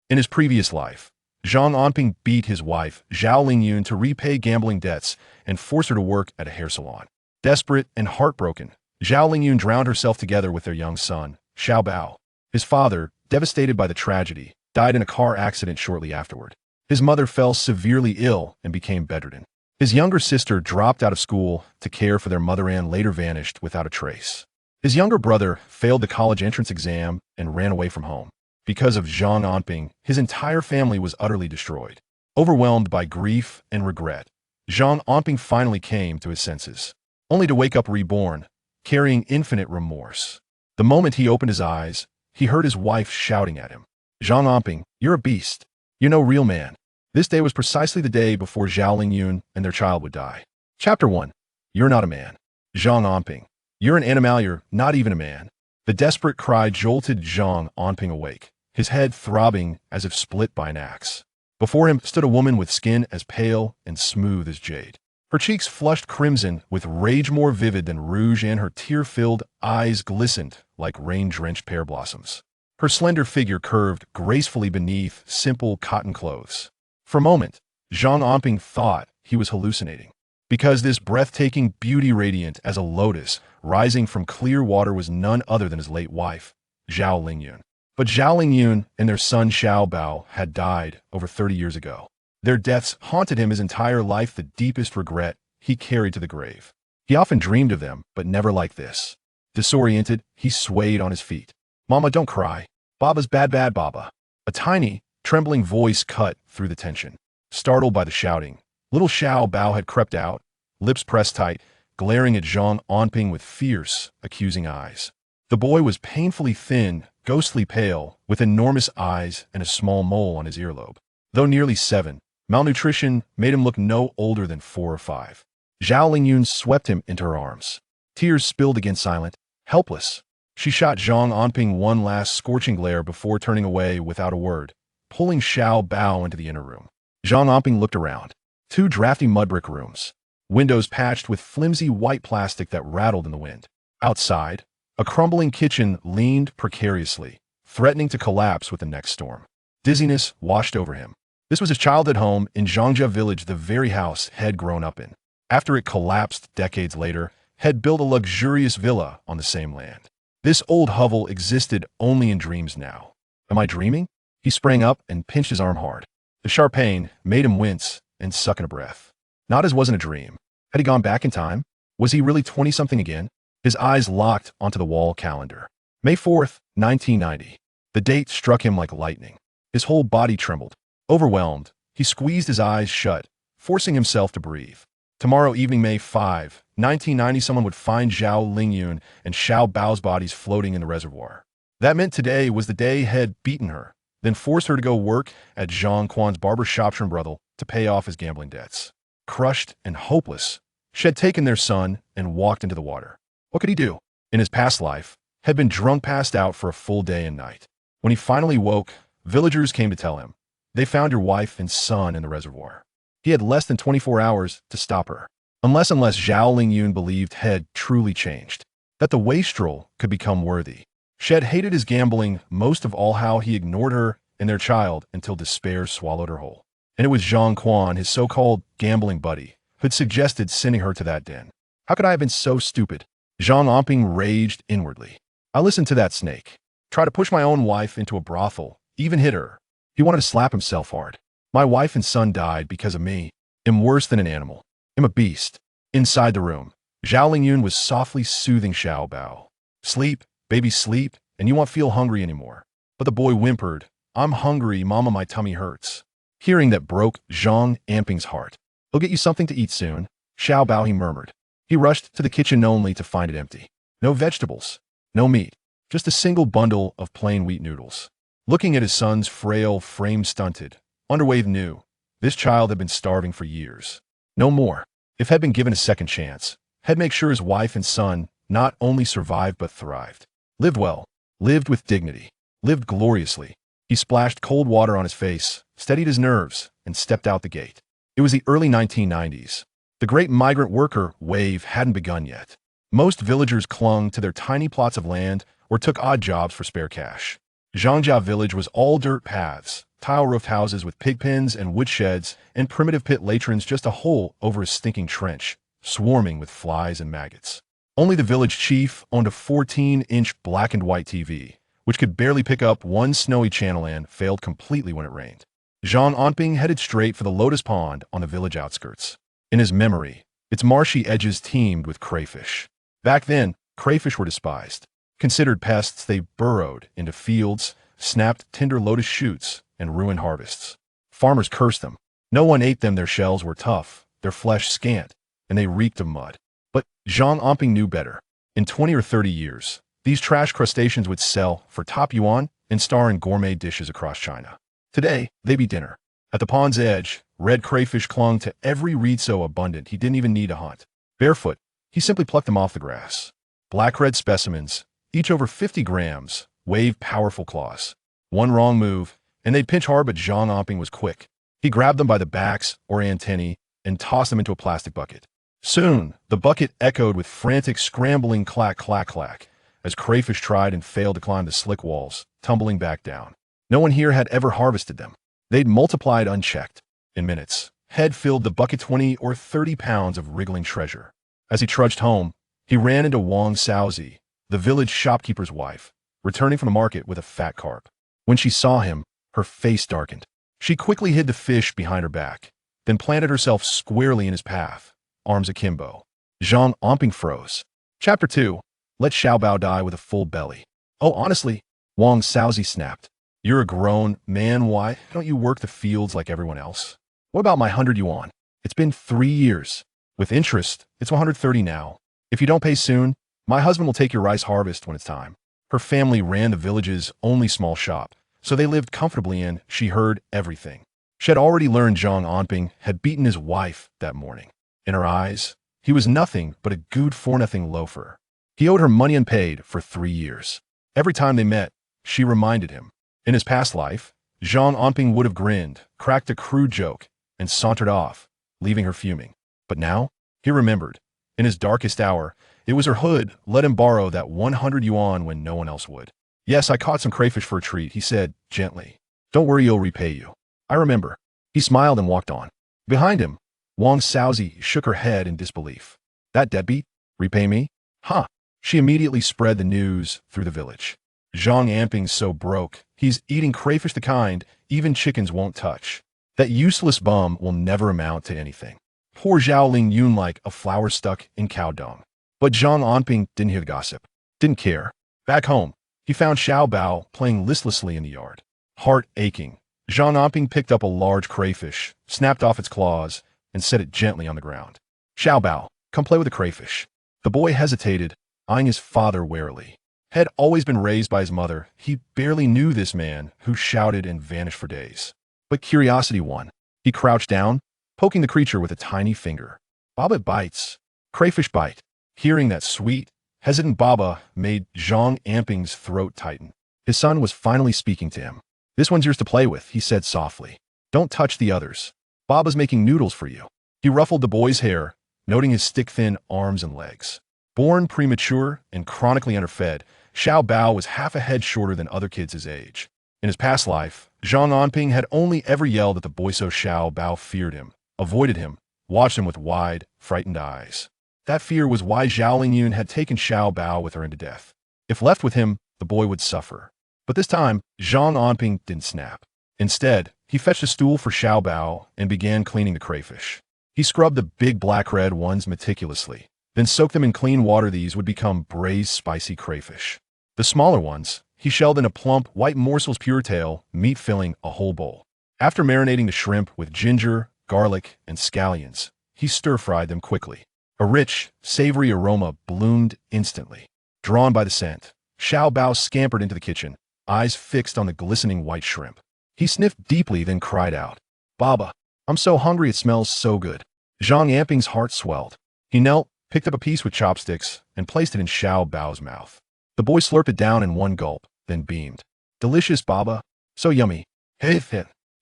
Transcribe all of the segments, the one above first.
In his previous life, Zhang Anping beat his wife, Zhao Lingyun, to repay gambling debts and force her to work at a hair salon. Desperate and heartbroken, Zhao Lingyun drowned herself together with their young son, Xiao Bao. His father, devastated by the tragedy, died in a car accident shortly afterward. His mother fell severely ill and became bedridden. His younger sister dropped out of school to care for their mother and later vanished without a trace. His younger brother failed the college entrance exam and ran away from home. Because of Zhang Anping, his entire family was utterly destroyed. Overwhelmed by grief and regret, Zhang Anping finally came to his senses, only to wake up reborn, carrying infinite remorse. The moment he opened his eyes, he heard his wife shouting at him, "Zhang Anping, you're a beast. You're no real man." This day was precisely the day before Zhao Lingyun and their child would die. Chapter 1. You're not a man. Zhang Anping. You're an animal, you're not even a man. The desperate cry jolted Zhang Anping awake, his head throbbing as if split by an axe. Before him stood a woman with skin as pale and smooth as jade. Her cheeks flushed crimson with rage more vivid than rouge, and her tear-filled eyes glistened like rain-drenched pear blossoms. Her slender figure curved gracefully beneath simple cotton clothes. For a moment, Zhang Anping thought he was hallucinating, because this breathtaking beauty radiant as a lotus rising from clear water was none other than his late wife, Zhao Lingyun. But Zhao Lingyun and their son Xiao Bao had died over 30 years ago. Their deaths haunted him his entire life, the deepest regret he carried to the grave. He often dreamed of them, but never like this. Disoriented, he swayed on his feet. "Mama, don't cry. Baba's bad, Baba." A tiny, trembling voice cut through the tension. Startled by the shouting, little Xiao Bao had crept out, lips pressed tight, glaring at Zhang Anping with fierce, accusing eyes. The boy was painfully thin, ghostly pale, with enormous eyes and a small mole on his earlobe. Though nearly 7, malnutrition made him look no older than 4 or 5. Zhao Lingyun swept him into her arms. Tears spilled again, silent, helpless. She shot Zhang Anping one last scorching glare before turning away without a word, pulling Xiao Bao into the inner room. Zhang Anping looked around. 2 drafty mud-brick rooms, windows patched with flimsy white plastic that rattled in the wind. Outside, a crumbling kitchen leaned precariously, threatening to collapse with the next storm. Dizziness washed over him. This was his childhood home in Zhangja village, the very house Head grown up in. After it collapsed decades later, Head built a luxurious villa on the same land. This old hovel existed only in dreams now. Am I dreaming? He sprang up and pinched his arm hard. The sharp pain made him wince and suck in a breath. Not as wasn't a dream. Had he gone back in time? Was he really 20-something again? His eyes locked onto the wall calendar. May 4th, 1990. The date struck him like lightning. His whole body trembled. Overwhelmed, he squeezed his eyes shut, forcing himself to breathe. Tomorrow evening, May 5, 1990, someone would find Zhao Lingyun and Xiao Bao's bodies floating in the reservoir. That meant today was the day Head beaten her, then forced her to go work at Zhang Quan's barber shop Brothel to pay off his gambling debts. Crushed and hopeless, she had taken their son and walked into the water. What could he do? In his past life, had been drunk passed out for a full day and night. When he finally woke, villagers came to tell him, "They found your wife and son in the reservoir." He had less than 24 hours to stop her. Unless Zhao Lingyun believed Head truly changed, that the wastrel could become worthy. Shed hated his gambling, most of all how he ignored her and their child until despair swallowed her whole. And it was Zhang Quan, his so-called gambling buddy, who had suggested sending her to that den. How could I have been so stupid? Zhang Anping raged inwardly. I listened to that snake. Try to push my own wife into a brothel, even hit her. He wanted to slap himself hard. My wife and son died because of me. I'm worse than an animal. I'm a beast. Inside the room, Zhao Lingyun was softly soothing Xiao Bao. Sleep, baby, sleep, and you won't feel hungry anymore. But the boy whimpered, "I'm hungry, Mama, my tummy hurts." Hearing that broke Zhang Anping's heart. "I'll get you something to eat soon, Xiao Bao," he murmured. He rushed to the kitchen only to find it empty. No vegetables, no meat, just a single bundle of plain wheat noodles. Looking at his son's frail frame stunted, underweight, knew this child had been starving for years. No more. If had been given a second chance, had make sure his wife and son not only survived but thrived. Lived well, lived with dignity, lived gloriously. He splashed cold water on his face, steadied his nerves, and stepped out the gate. It was the early 1990s. The great migrant worker wave hadn't begun yet. Most villagers clung to their tiny plots of land or took odd jobs for spare cash. Zhangja village was all dirt paths, tile-roofed houses with pig pens and woodsheds, and primitive pit latrines just a hole over a stinking trench, swarming with flies and maggots. Only the village chief owned a 14-inch black-and-white TV, which could barely pick up one snowy channel and failed completely when it rained. Zhang Anping headed straight for the lotus pond on the village outskirts. In his memory, its marshy edges teemed with crayfish. Back then, crayfish were despised. Considered pests, they burrowed into fields, snapped tender lotus shoots, and ruined harvests. Farmers cursed them. No one ate them. Their shells were tough, their flesh scant, and they reeked of mud. But Zhang Anping knew better. In 20 or 30 years, these trash crustaceans would sell for top yuan and star in gourmet dishes across China. Today, they be dinner. At the pond's edge, red crayfish clung to every reed so abundant he didn't even need to hunt. Barefoot, he simply plucked them off the grass. Black-red specimens, each over 50 grams, waved powerful claws. One wrong move, and they'd pinch hard, but Zhang Anping was quick. He grabbed them by the backs or antennae and tossed them into a plastic bucket. Soon, the bucket echoed with frantic scrambling clack, clack, clack, as crayfish tried and failed to climb the slick walls, tumbling back down. No one here had ever harvested them. They'd multiplied unchecked. In minutes, Head filled the bucket 20 or 30 pounds of wriggling treasure. As he trudged home, he ran into Wang Xiaozi, the village shopkeeper's wife, returning from the market with a fat carp. When she saw him, her face darkened. She quickly hid the fish behind her back, then planted herself squarely in his path, arms akimbo. Zhang Anping froze. Chapter 2. Let Xiaobao die with a full belly. Oh, honestly, Wang Xiaozi snapped. You're a grown man. Why don't you work the fields like everyone else? What about my 100 yuan? It's been 3 years. With interest, it's 130 now. If you don't pay soon, my husband will take your rice harvest when it's time. Her family ran the village's only small shop, so they lived comfortably and she heard everything. She had already learned Zhang Anping had beaten his wife that morning. In her eyes, he was nothing but a good-for-nothing loafer. He owed her money unpaid for 3 years. Every time they met, she reminded him. In his past life, Zhang Anping would have grinned, cracked a crude joke, and sauntered off, leaving her fuming. But now, he remembered. In his darkest hour, it was her hood let him borrow that 100 yuan when no one else would. Yes, I caught some crayfish for a treat, he said, gently. Don't worry, he'll repay you. I remember. He smiled and walked on. Behind him, Wang Xiaozi shook her head in disbelief. That deadbeat? Repay me? Huh. She immediately spread the news through the village. Zhang Anping's so broke, he's eating crayfish the kind even chickens won't touch. That useless bum will never amount to anything. Poor Zhao Lingyun like a flower stuck in cow dung. But Zhang Anping didn't hear the gossip. Didn't care. Back home, he found Xiaobao playing listlessly in the yard. Heart aching, Zhang Anping picked up a large crayfish, snapped off its claws, and set it gently on the ground. Xiaobao, come play with the crayfish. The boy hesitated, eyeing his father warily. Had always been raised by his mother, he barely knew this man who shouted and vanished for days. But curiosity won. He crouched down, poking the creature with a tiny finger. Baba bites. Crayfish bite. Hearing that sweet, hesitant Baba made Zhang Anping's throat tighten. His son was finally speaking to him. This one's yours to play with, he said softly. Don't touch the others. Baba's making noodles for you. He ruffled the boy's hair, noting his stick-thin arms and legs. Born premature and chronically underfed, Xiaobao was half a head shorter than other kids his age. In his past life, Zhang Anping had only ever yelled at the boy so Xiaobao feared him, avoided him, watched him with wide, frightened eyes. That fear was why Zhao Lingyun had taken Xiaobao with her into death. If left with him, the boy would suffer. But this time, Zhang Anping didn't snap. Instead, he fetched a stool for Xiaobao and began cleaning the crayfish. He scrubbed the big black-red ones meticulously, then soaked them in clean water. These would become braised spicy crayfish. The smaller ones, he shelled in a plump, white morsels pure tail, meat filling a whole bowl. After marinating the shrimp with ginger, garlic, and scallions, he stir-fried them quickly. A rich, savory aroma bloomed instantly. Drawn by the scent, Xiaobao scampered into the kitchen, eyes fixed on the glistening white shrimp. He sniffed deeply, then cried out, Baba, I'm so hungry, it smells so good. Zhang Anping's heart swelled. He knelt, picked up a piece with chopsticks, and placed it in Xiaobao's mouth. The boy slurped it down in one gulp, then beamed. Delicious, Baba. So yummy. Hey,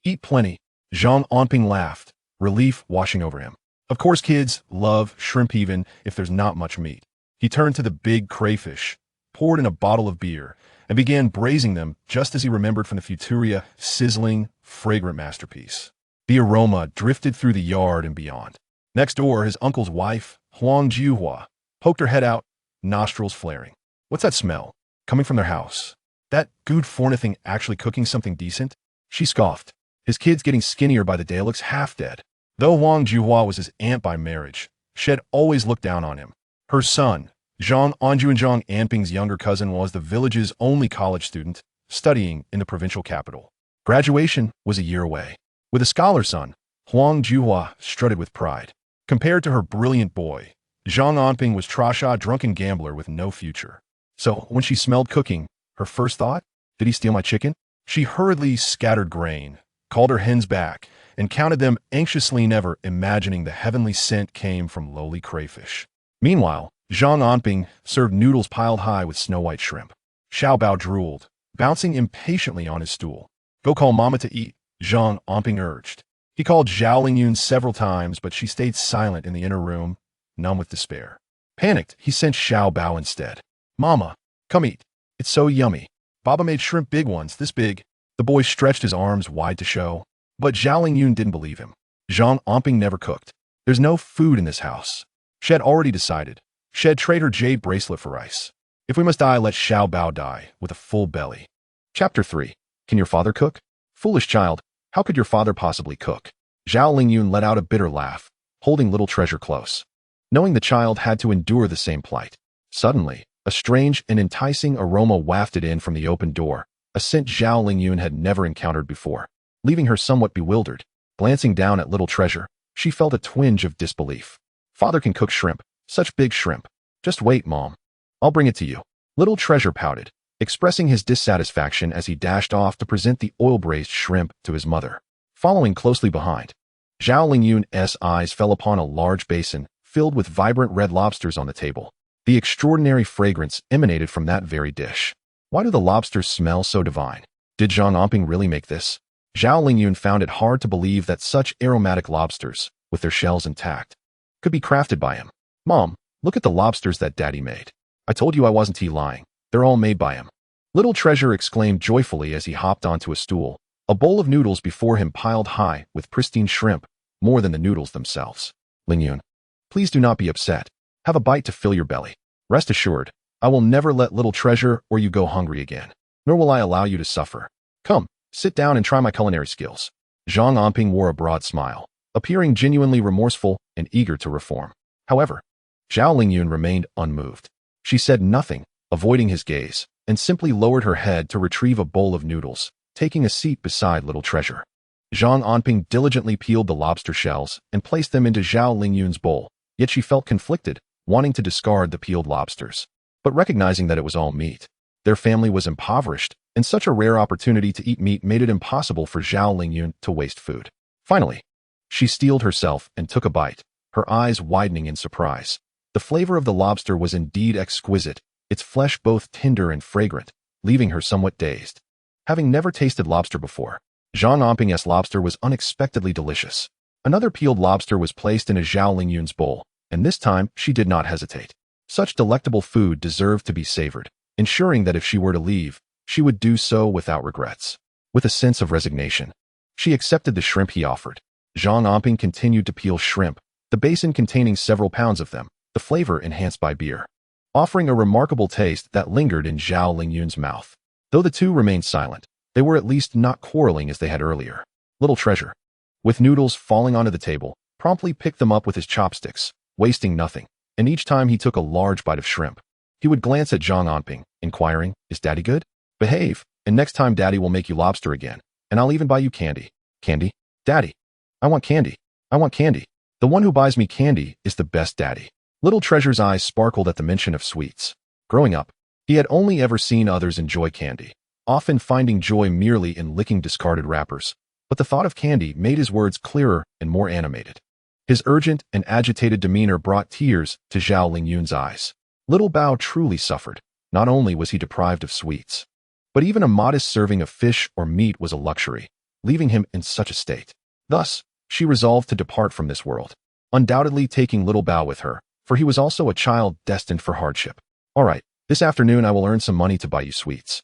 eat plenty. Zhang Anping laughed, relief washing over him. Of course kids love shrimp even if there's not much meat. He turned to the big crayfish, poured in a bottle of beer, and began braising them just as he remembered from the Futuria sizzling, fragrant masterpiece. The aroma drifted through the yard and beyond. Next door, his uncle's wife, Huang Jiuhua, poked her head out, nostrils flaring. What's that smell? Coming from their house. That good thing actually cooking something decent? She scoffed. His kid's getting skinnier by the day, looks half dead. Though Huang Jiuhua was his aunt by marriage, she had always looked down on him. Her son, Zhang Anping, Zhang Anping's younger cousin, was the village's only college student, studying in the provincial capital. Graduation was a year away. With a scholar son, Huang Jiuhua strutted with pride. Compared to her brilliant boy, Zhang Anping was trasha drunken gambler with no future. So when she smelled cooking, her first thought, did he steal my chicken? She hurriedly scattered grain, called her hens back, and counted them anxiously, never imagining the heavenly scent came from lowly crayfish. Meanwhile, Zhang Anping served noodles piled high with snow-white shrimp. Xiao Bao drooled, bouncing impatiently on his stool. Go call Mama to eat, Zhang Anping urged. He called Zhao Lingyun several times, but she stayed silent in the inner room, numb with despair. Panicked, he sent Xiao Bao instead. Mama, come eat. It's so yummy. Baba made shrimp big ones, this big. The boy stretched his arms wide to show. But Zhao Lingyun didn't believe him. Zhang Anping never cooked. There's no food in this house. She had already decided. She had traded her jade bracelet for rice. If we must die, let Xiao Bao die, with a full belly. Chapter 3. Can your father cook? Foolish child, how could your father possibly cook? Zhao Lingyun let out a bitter laugh, holding little treasure close. Knowing the child had to endure the same plight. Suddenly, a strange and enticing aroma wafted in from the open door, a scent Zhao Lingyun had never encountered before. Leaving her somewhat bewildered, glancing down at little treasure, she felt a twinge of disbelief. Father can cook shrimp, such big shrimp. Just wait, Mom. I'll bring it to you. Little treasure pouted, expressing his dissatisfaction as he dashed off to present the oil-braised shrimp to his mother. Following closely behind, Zhao Lingyun's eyes fell upon a large basin filled with vibrant red lobsters on the table. The extraordinary fragrance emanated from that very dish. Why do the lobsters smell so divine? Did Zhang Anping really make this? Zhao Lingyun found it hard to believe that such aromatic lobsters, with their shells intact, could be crafted by him. Mom, look at the lobsters that Daddy made. I told you I wasn't lying. They're all made by him. Little treasure exclaimed joyfully as he hopped onto a stool, a bowl of noodles before him piled high with pristine shrimp, more than the noodles themselves. Lingyun, please do not be upset. Have a bite to fill your belly. Rest assured, I will never let little treasure or you go hungry again, nor will I allow you to suffer. Come, sit down and try my culinary skills. Zhang Anping wore a broad smile, appearing genuinely remorseful and eager to reform. However, Zhao Lingyun remained unmoved. She said nothing, avoiding his gaze, and simply lowered her head to retrieve a bowl of noodles, taking a seat beside little treasure. Zhang Anping diligently peeled the lobster shells and placed them into Zhao Lingyun's bowl, yet she felt conflicted, wanting to discard the peeled lobsters, but recognizing that it was all meat. Their family was impoverished, and such a rare opportunity to eat meat made it impossible for Zhao Lingyun to waste food. Finally, she steeled herself and took a bite, her eyes widening in surprise. The flavor of the lobster was indeed exquisite, its flesh both tender and fragrant, leaving her somewhat dazed. Having never tasted lobster before, Zhang Anping's lobster was unexpectedly delicious. Another peeled lobster was placed in a Zhao Lingyun's bowl, and this time she did not hesitate. Such delectable food deserved to be savored, ensuring that if she were to leave, she would do so without regrets. With a sense of resignation, she accepted the shrimp he offered. Zhang Anping continued to peel shrimp, the basin containing several pounds of them, the flavor enhanced by beer, offering a remarkable taste that lingered in Zhao Lingyun's mouth. Though the two remained silent, they were at least not quarreling as they had earlier. Little treasure, with noodles falling onto the table, promptly picked them up with his chopsticks, wasting nothing, and each time he took a large bite of shrimp, he would glance at Zhang Anping, inquiring, is Daddy good? Behave, and next time Daddy will make you lobster again, and I'll even buy you candy. Candy? Daddy, I want candy. I want candy. The one who buys me candy is the best daddy. Little treasure's eyes sparkled at the mention of sweets. Growing up, he had only ever seen others enjoy candy, often finding joy merely in licking discarded wrappers, but the thought of candy made his words clearer and more animated. His urgent and agitated demeanor brought tears to Zhao Lingyun's eyes. Little Bao truly suffered. Not only was he deprived of sweets, but even a modest serving of fish or meat was a luxury, leaving him in such a state. Thus, she resolved to depart from this world, undoubtedly taking little Bao with her, for he was also a child destined for hardship. All right, this afternoon I will earn some money to buy you sweets.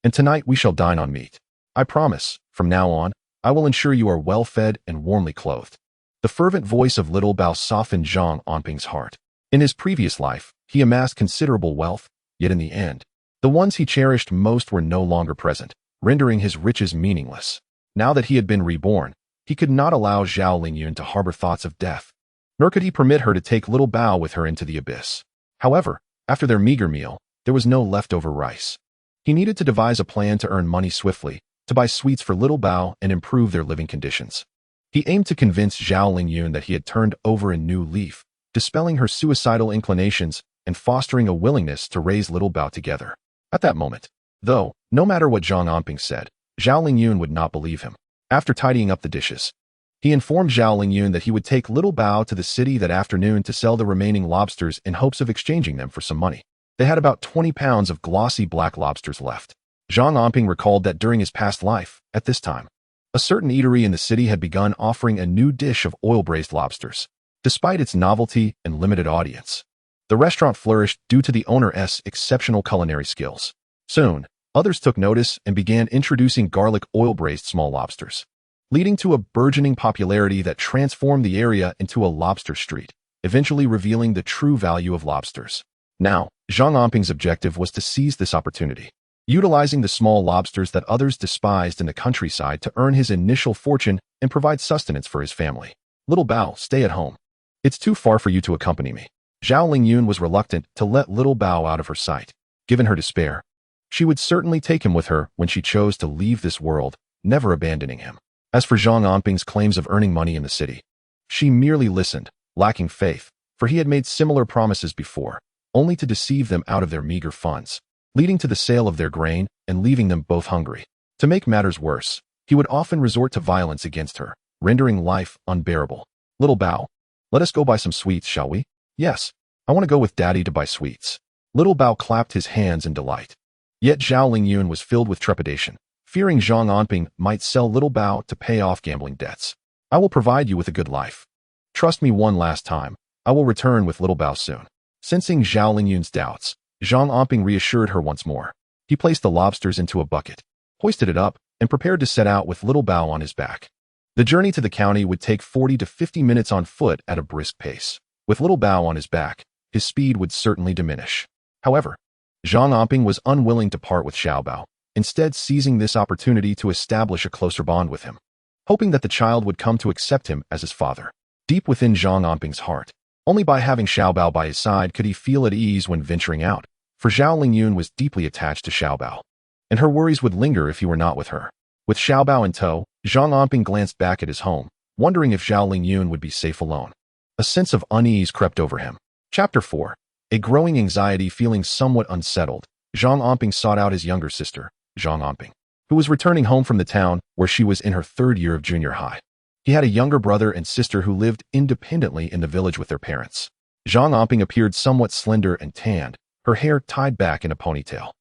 and tonight we shall dine on meat. I promise, from now on, I will ensure you are well fed and warmly clothed." The fervent voice of little Bao softened Zhang Anping's heart. In his previous life, he amassed considerable wealth, yet in the end, the ones he cherished most were no longer present, rendering his riches meaningless. Now that he had been reborn, he could not allow Zhao Lingyun to harbor thoughts of death, nor could he permit her to take little Bao with her into the abyss. However, after their meager meal, there was no leftover rice. He needed to devise a plan to earn money swiftly, to buy sweets for little Bao and improve their living conditions. He aimed to convince Zhao Lingyun that he had turned over a new leaf, dispelling her suicidal inclinations and fostering a willingness to raise little Bao together. At that moment, though, no matter what Zhang Anping said, Zhao Lingyun would not believe him. After tidying up the dishes, he informed Zhao Lingyun that he would take little Bao to the city that afternoon to sell the remaining lobsters in hopes of exchanging them for some money. They had about 20 pounds of glossy black lobsters left. Zhang Anping recalled that during his past life, at this time, a certain eatery in the city had begun offering a new dish of oil-braised lobsters. Despite its novelty and limited audience, the restaurant flourished due to the owner's exceptional culinary skills. Soon, others took notice and began introducing garlic oil-braised small lobsters, leading to a burgeoning popularity that transformed the area into a lobster street, eventually revealing the true value of lobsters. Now, Zhang Anping's objective was to seize this opportunity, utilizing the small lobsters that others despised in the countryside to earn his initial fortune and provide sustenance for his family. "Little Bao, stay at home. It's too far for you to accompany me." Zhao Lingyun was reluctant to let little Bao out of her sight. Given her despair, she would certainly take him with her when she chose to leave this world, never abandoning him. As for Zhang Anping's claims of earning money in the city, she merely listened, lacking faith, for he had made similar promises before, only to deceive them out of their meager funds, leading to the sale of their grain and leaving them both hungry. To make matters worse, he would often resort to violence against her, rendering life unbearable. "Little Bao, let us go buy some sweets, shall we?" "Yes, I want to go with Daddy to buy sweets." Little Bao clapped his hands in delight. Yet Zhao Lingyun was filled with trepidation, fearing Zhang Anping might sell little Bao to pay off gambling debts. "I will provide you with a good life. Trust me one last time, I will return with little Bao soon." Sensing Zhao Lingyun's doubts, Zhang Anping reassured her once more. He placed the lobsters into a bucket, hoisted it up, and prepared to set out with little Bao on his back. The journey to the county would take 40 to 50 minutes on foot at a brisk pace. With little Bao on his back, his speed would certainly diminish. However, Zhang Anping was unwilling to part with Xiao Bao, instead seizing this opportunity to establish a closer bond with him, hoping that the child would come to accept him as his father. Deep within Zhang Anping's heart, only by having Xiao Bao by his side could he feel at ease when venturing out, for Zhao Lingyun was deeply attached to Xiao Bao, and her worries would linger if he were not with her. With Xiao Bao in tow, Zhang Anping glanced back at his home, wondering if Zhao Lingyun would be safe alone. A sense of unease crept over him. Chapter 4. A growing anxiety. Feeling somewhat unsettled, Zhang Anping sought out his younger sister, Zhang Anping, who was returning home from the town where she was in her 3rd year of junior high. He had a younger brother and sister who lived independently in the village with their parents. Zhang Anping appeared somewhat slender and tanned, her hair tied back in a ponytail.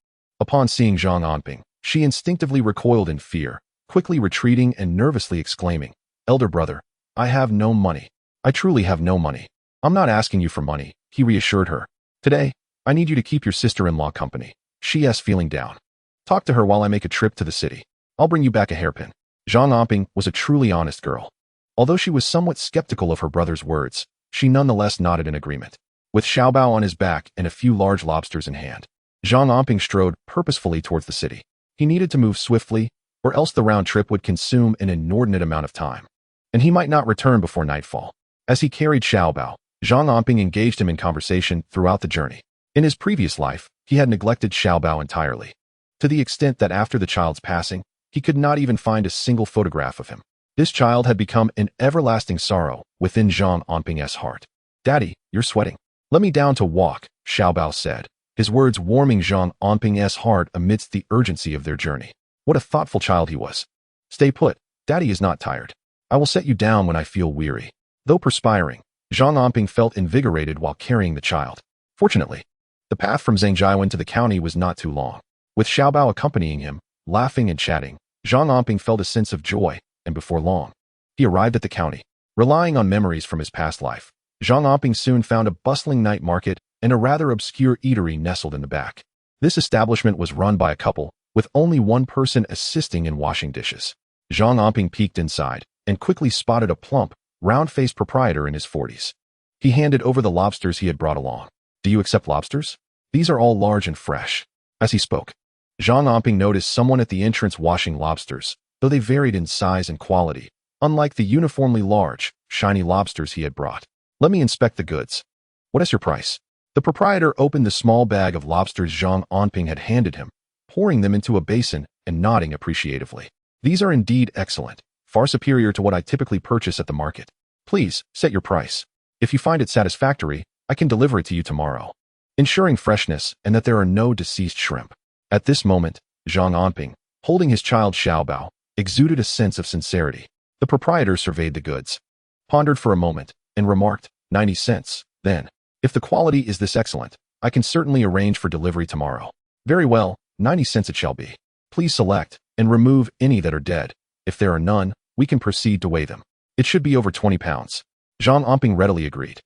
Upon seeing Zhang Anping, she instinctively recoiled in fear, quickly retreating and nervously exclaiming, "Elder brother, I have no money. I truly have no money." "I'm not asking you for money," he reassured her. "Today, I need you to keep your sister-in-law company." She's feeling down. "Talk to her while I make a trip to the city. I'll bring you back a hairpin." Zhang Anping was a truly honest girl. Although she was somewhat skeptical of her brother's words, she nonetheless nodded in agreement. With Xiao Bao on his back and a few large lobsters in hand, Zhang Anping strode purposefully towards the city. He needed to move swiftly, or else the round trip would consume an inordinate amount of time, and he might not return before nightfall. As he carried Xiao Bao, Zhang Anping engaged him in conversation throughout the journey. In his previous life, he had neglected Xiao Bao entirely, to the extent that after the child's passing, he could not even find a single photograph of him. This child had become an everlasting sorrow within Zhang Anping's heart. "Daddy, you're sweating. Let me down to walk," Xiao Bao said, his words warming Zhang Anping's heart amidst the urgency of their journey. What a thoughtful child he was. "Stay put. Daddy is not tired. I will set you down when I feel weary." Though perspiring, Zhang Anping felt invigorated while carrying the child. Fortunately, the path from Zhangjiawen to the county was not too long. With Xiao Bao accompanying him, laughing and chatting, Zhang Anping felt a sense of joy, and before long, he arrived at the county. Relying on memories from his past life, Zhang Anping soon found a bustling night market and a rather obscure eatery nestled in the back. This establishment was run by a couple, with only one person assisting in washing dishes. Zhang Anping peeked inside and quickly spotted a plump, round-faced proprietor in his 40s. He handed over the lobsters he had brought along. "Do you accept lobsters? These are all large and fresh." As he spoke, Zhang Anping noticed someone at the entrance washing lobsters, though they varied in size and quality, unlike the uniformly large, shiny lobsters he had brought. "Let me inspect the goods. What is your price?" The proprietor opened the small bag of lobsters Zhang Anping had handed him, pouring them into a basin and nodding appreciatively. "These are indeed excellent, far superior to what I typically purchase at the market. Please, set your price. If you find it satisfactory, I can deliver it to you tomorrow, ensuring freshness and that there are no deceased shrimp." At this moment, Zhang Anping, holding his child Xiaobao, exuded a sense of sincerity. The proprietor surveyed the goods, pondered for a moment, and remarked, 90 cents. Then, "If the quality is this excellent, I can certainly arrange for delivery tomorrow." "Very well, 90 cents it shall be. Please select and remove any that are dead. If there are none, we can proceed to weigh them. It should be over 20 pounds. Zhang Anping readily agreed.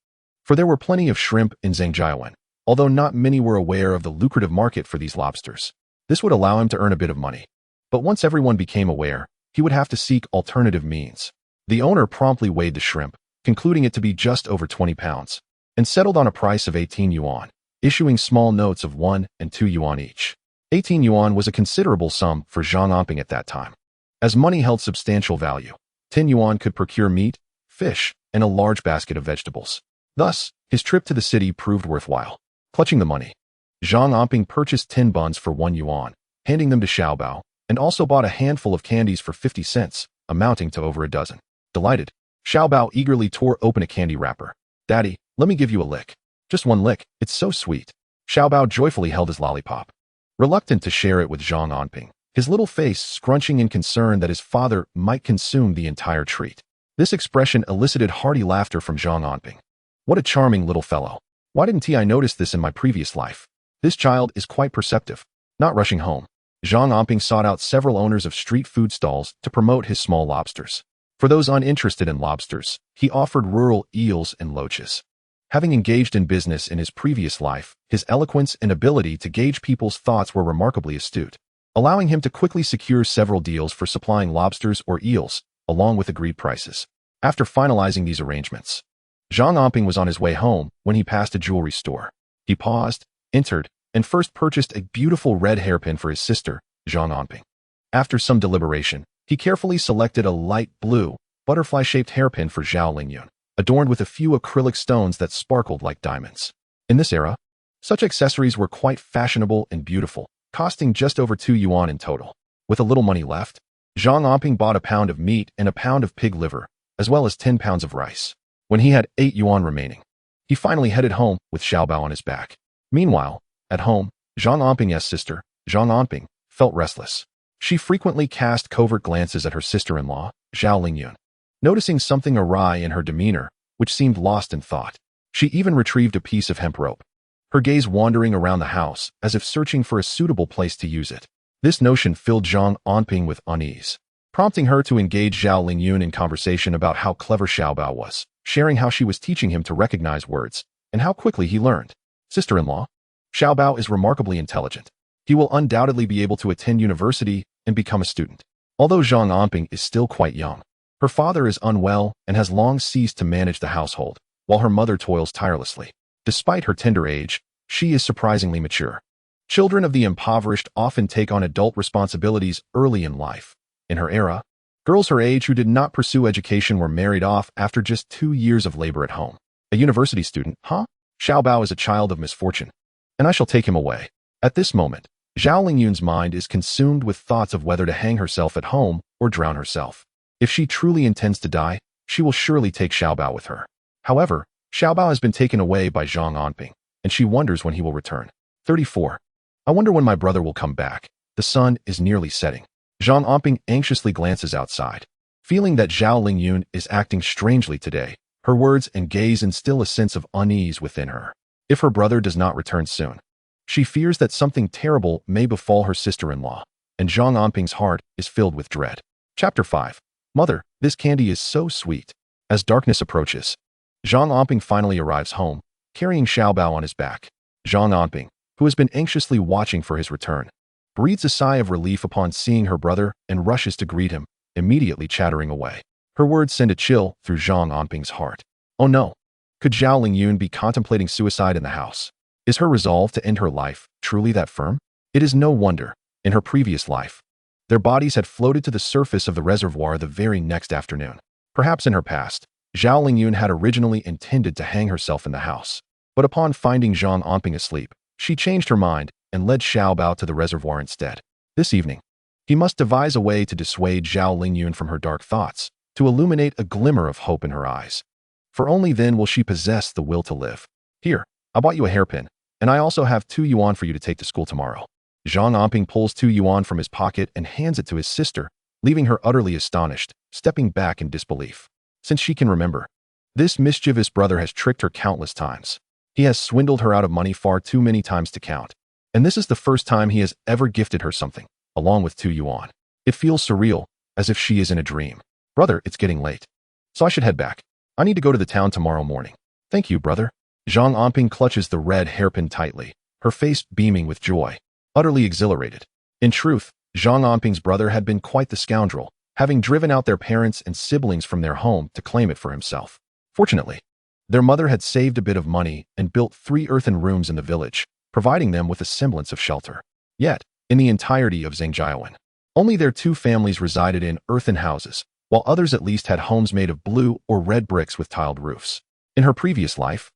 For there were plenty of shrimp in Zhangjiawen, although not many were aware of the lucrative market for these lobsters. This would allow him to earn a bit of money. But once everyone became aware, he would have to seek alternative means. The owner promptly weighed the shrimp, concluding it to be just over 20 pounds, and settled on a price of 18 yuan, issuing small notes of 1 and 2 yuan each. 18 yuan was a considerable sum for Zhang Anping at that time, as money held substantial value. 10 yuan could procure meat, fish, and a large basket of vegetables. Thus, his trip to the city proved worthwhile. Clutching the money, Zhang Anping purchased 10 buns for 1 yuan, handing them to Xiaobao, and also bought a handful of candies for 50 cents, amounting to over a dozen. Delighted, Xiaobao eagerly tore open a candy wrapper. "Daddy, let me give you a lick. Just one lick, it's so sweet." Xiaobao joyfully held his lollipop, reluctant to share it with Zhang Anping, his little face scrunching in concern that his father might consume the entire treat. This expression elicited hearty laughter from Zhang Anping. "What a charming little fellow. Why didn't I notice this in my previous life? This child is quite perceptive." Not rushing home, Zhang Anping sought out several owners of street food stalls to promote his small lobsters. For those uninterested in lobsters, he offered rural eels and loaches. Having engaged in business in his previous life, his eloquence and ability to gauge people's thoughts were remarkably astute, allowing him to quickly secure several deals for supplying lobsters or eels, along with agreed prices. After finalizing these arrangements, Zhang Anping was on his way home when he passed a jewelry store. He paused, entered, and first purchased a beautiful red hairpin for his sister, Zhang Anping. After some deliberation, he carefully selected a light blue, butterfly-shaped hairpin for Zhao Lingyun, adorned with a few acrylic stones that sparkled like diamonds. In this era, such accessories were quite fashionable and beautiful, costing just over 2 yuan in total. With a little money left, Zhang Anping bought a pound of meat and a pound of pig liver, as well as 10 pounds of rice. When he had 8 yuan remaining, he finally headed home with Xiaobao on his back. Meanwhile, at home, Zhang Anping's sister, Zhang Anping, felt restless. She frequently cast covert glances at her sister-in-law, Zhao Lingyun, noticing something awry in her demeanor, which seemed lost in thought. She even retrieved a piece of hemp rope, her gaze wandering around the house as if searching for a suitable place to use it. This notion filled Zhang Anping with unease, prompting her to engage Zhao Lingyun in conversation about how clever Xiaobao was, sharing how she was teaching him to recognize words, and how quickly he learned. "Sister-in-law, Xiaobao is remarkably intelligent. He will undoubtedly be able to attend university and become a student." Although Zhang Anping is still quite young, her father is unwell and has long ceased to manage the household, while her mother toils tirelessly. Despite her tender age, she is surprisingly mature. Children of the impoverished often take on adult responsibilities early in life. In her era, girls her age who did not pursue education were married off after just 2 years of labor at home. "A university student, huh? Xiaobao is a child of misfortune, and I shall take him away." At this moment, Zhao Lingyun's mind is consumed with thoughts of whether to hang herself at home or drown herself. If she truly intends to die, she will surely take Xiaobao with her. However, Xiaobao has been taken away by Zhang Anping, and she wonders when he will return. 34. "I wonder when my brother will come back. The sun is nearly setting." Zhang Anping anxiously glances outside, feeling that Zhao Lingyun is acting strangely today. Her words and gaze instill a sense of unease within her. If her brother does not return soon, she fears that something terrible may befall her sister-in-law, and Zhang Anping's heart is filled with dread. Chapter 5. "Mother, this candy is so sweet." As darkness approaches, Zhang Anping finally arrives home, carrying Xiaobao on his back. Zhang Anping, who has been anxiously watching for his return, breathes a sigh of relief upon seeing her brother and rushes to greet him, immediately chattering away. Her words send a chill through Zhang Anping's heart. Oh no! Could Zhao Lingyun be contemplating suicide in the house? Is her resolve to end her life truly that firm? It is no wonder, in her previous life, their bodies had floated to the surface of the reservoir the very next afternoon. Perhaps in her past, Zhao Lingyun had originally intended to hang herself in the house. But upon finding Zhang Anping asleep, she changed her mind and led Xiaobao to the reservoir instead. This evening, he must devise a way to dissuade Zhao Lingyun from her dark thoughts, to illuminate a glimmer of hope in her eyes. For only then will she possess the will to live. Here, I bought you a hairpin, and I also have 2 yuan for you to take to school tomorrow. Zhang Anping pulls 2 yuan from his pocket and hands it to his sister, leaving her utterly astonished, stepping back in disbelief. Since she can remember, this mischievous brother has tricked her countless times. He has swindled her out of money far too many times to count. And this is the first time he has ever gifted her something, along with 2 yuan. It feels surreal, as if she is in a dream. Brother, it's getting late, so I should head back. I need to go to the town tomorrow morning. Thank you, brother. Zhang Anping clutches the red hairpin tightly, her face beaming with joy, utterly exhilarated. In truth, Zhang Anping's brother had been quite the scoundrel, having driven out their parents and siblings from their home to claim it for himself. Fortunately, their mother had saved a bit of money and built 3 earthen rooms in the village, providing them with a semblance of shelter. Yet, in the entirety of Zhangjiawan, only their 2 families resided in earthen houses, while others at least had homes made of blue or red bricks with tiled roofs. In her previous life,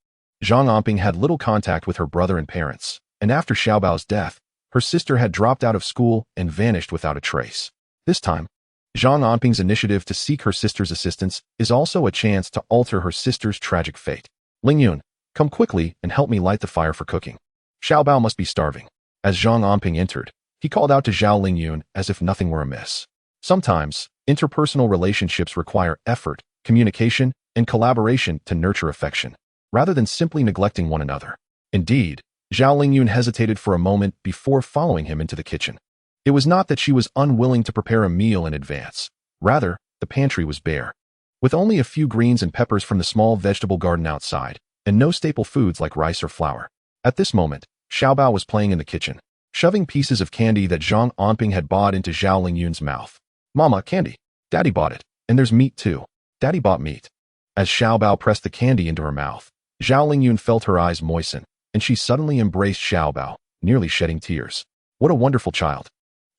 Zhang Anping had little contact with her brother and parents, and after Xiaobao's death, her sister had dropped out of school and vanished without a trace. This time, Zhang Anping's initiative to seek her sister's assistance is also a chance to alter her sister's tragic fate. Lingyun, come quickly and help me light the fire for cooking. Xiaobao must be starving. As Zhang Anping entered, he called out to Zhao Lingyun as if nothing were amiss. Sometimes, interpersonal relationships require effort, communication, and collaboration to nurture affection, rather than simply neglecting one another. Indeed, Zhao Lingyun hesitated for a moment before following him into the kitchen. It was not that she was unwilling to prepare a meal in advance. Rather, the pantry was bare, with only a few greens and peppers from the small vegetable garden outside, and no staple foods like rice or flour. At this moment, Xiaobao was playing in the kitchen, shoving pieces of candy that Zhang Anping had bought into Zhao Lingyun's mouth. Mama, candy. Daddy bought it. And there's meat too. Daddy bought meat. As Xiaobao pressed the candy into her mouth, Zhao Lingyun felt her eyes moisten, and she suddenly embraced Xiaobao, nearly shedding tears. What a wonderful child.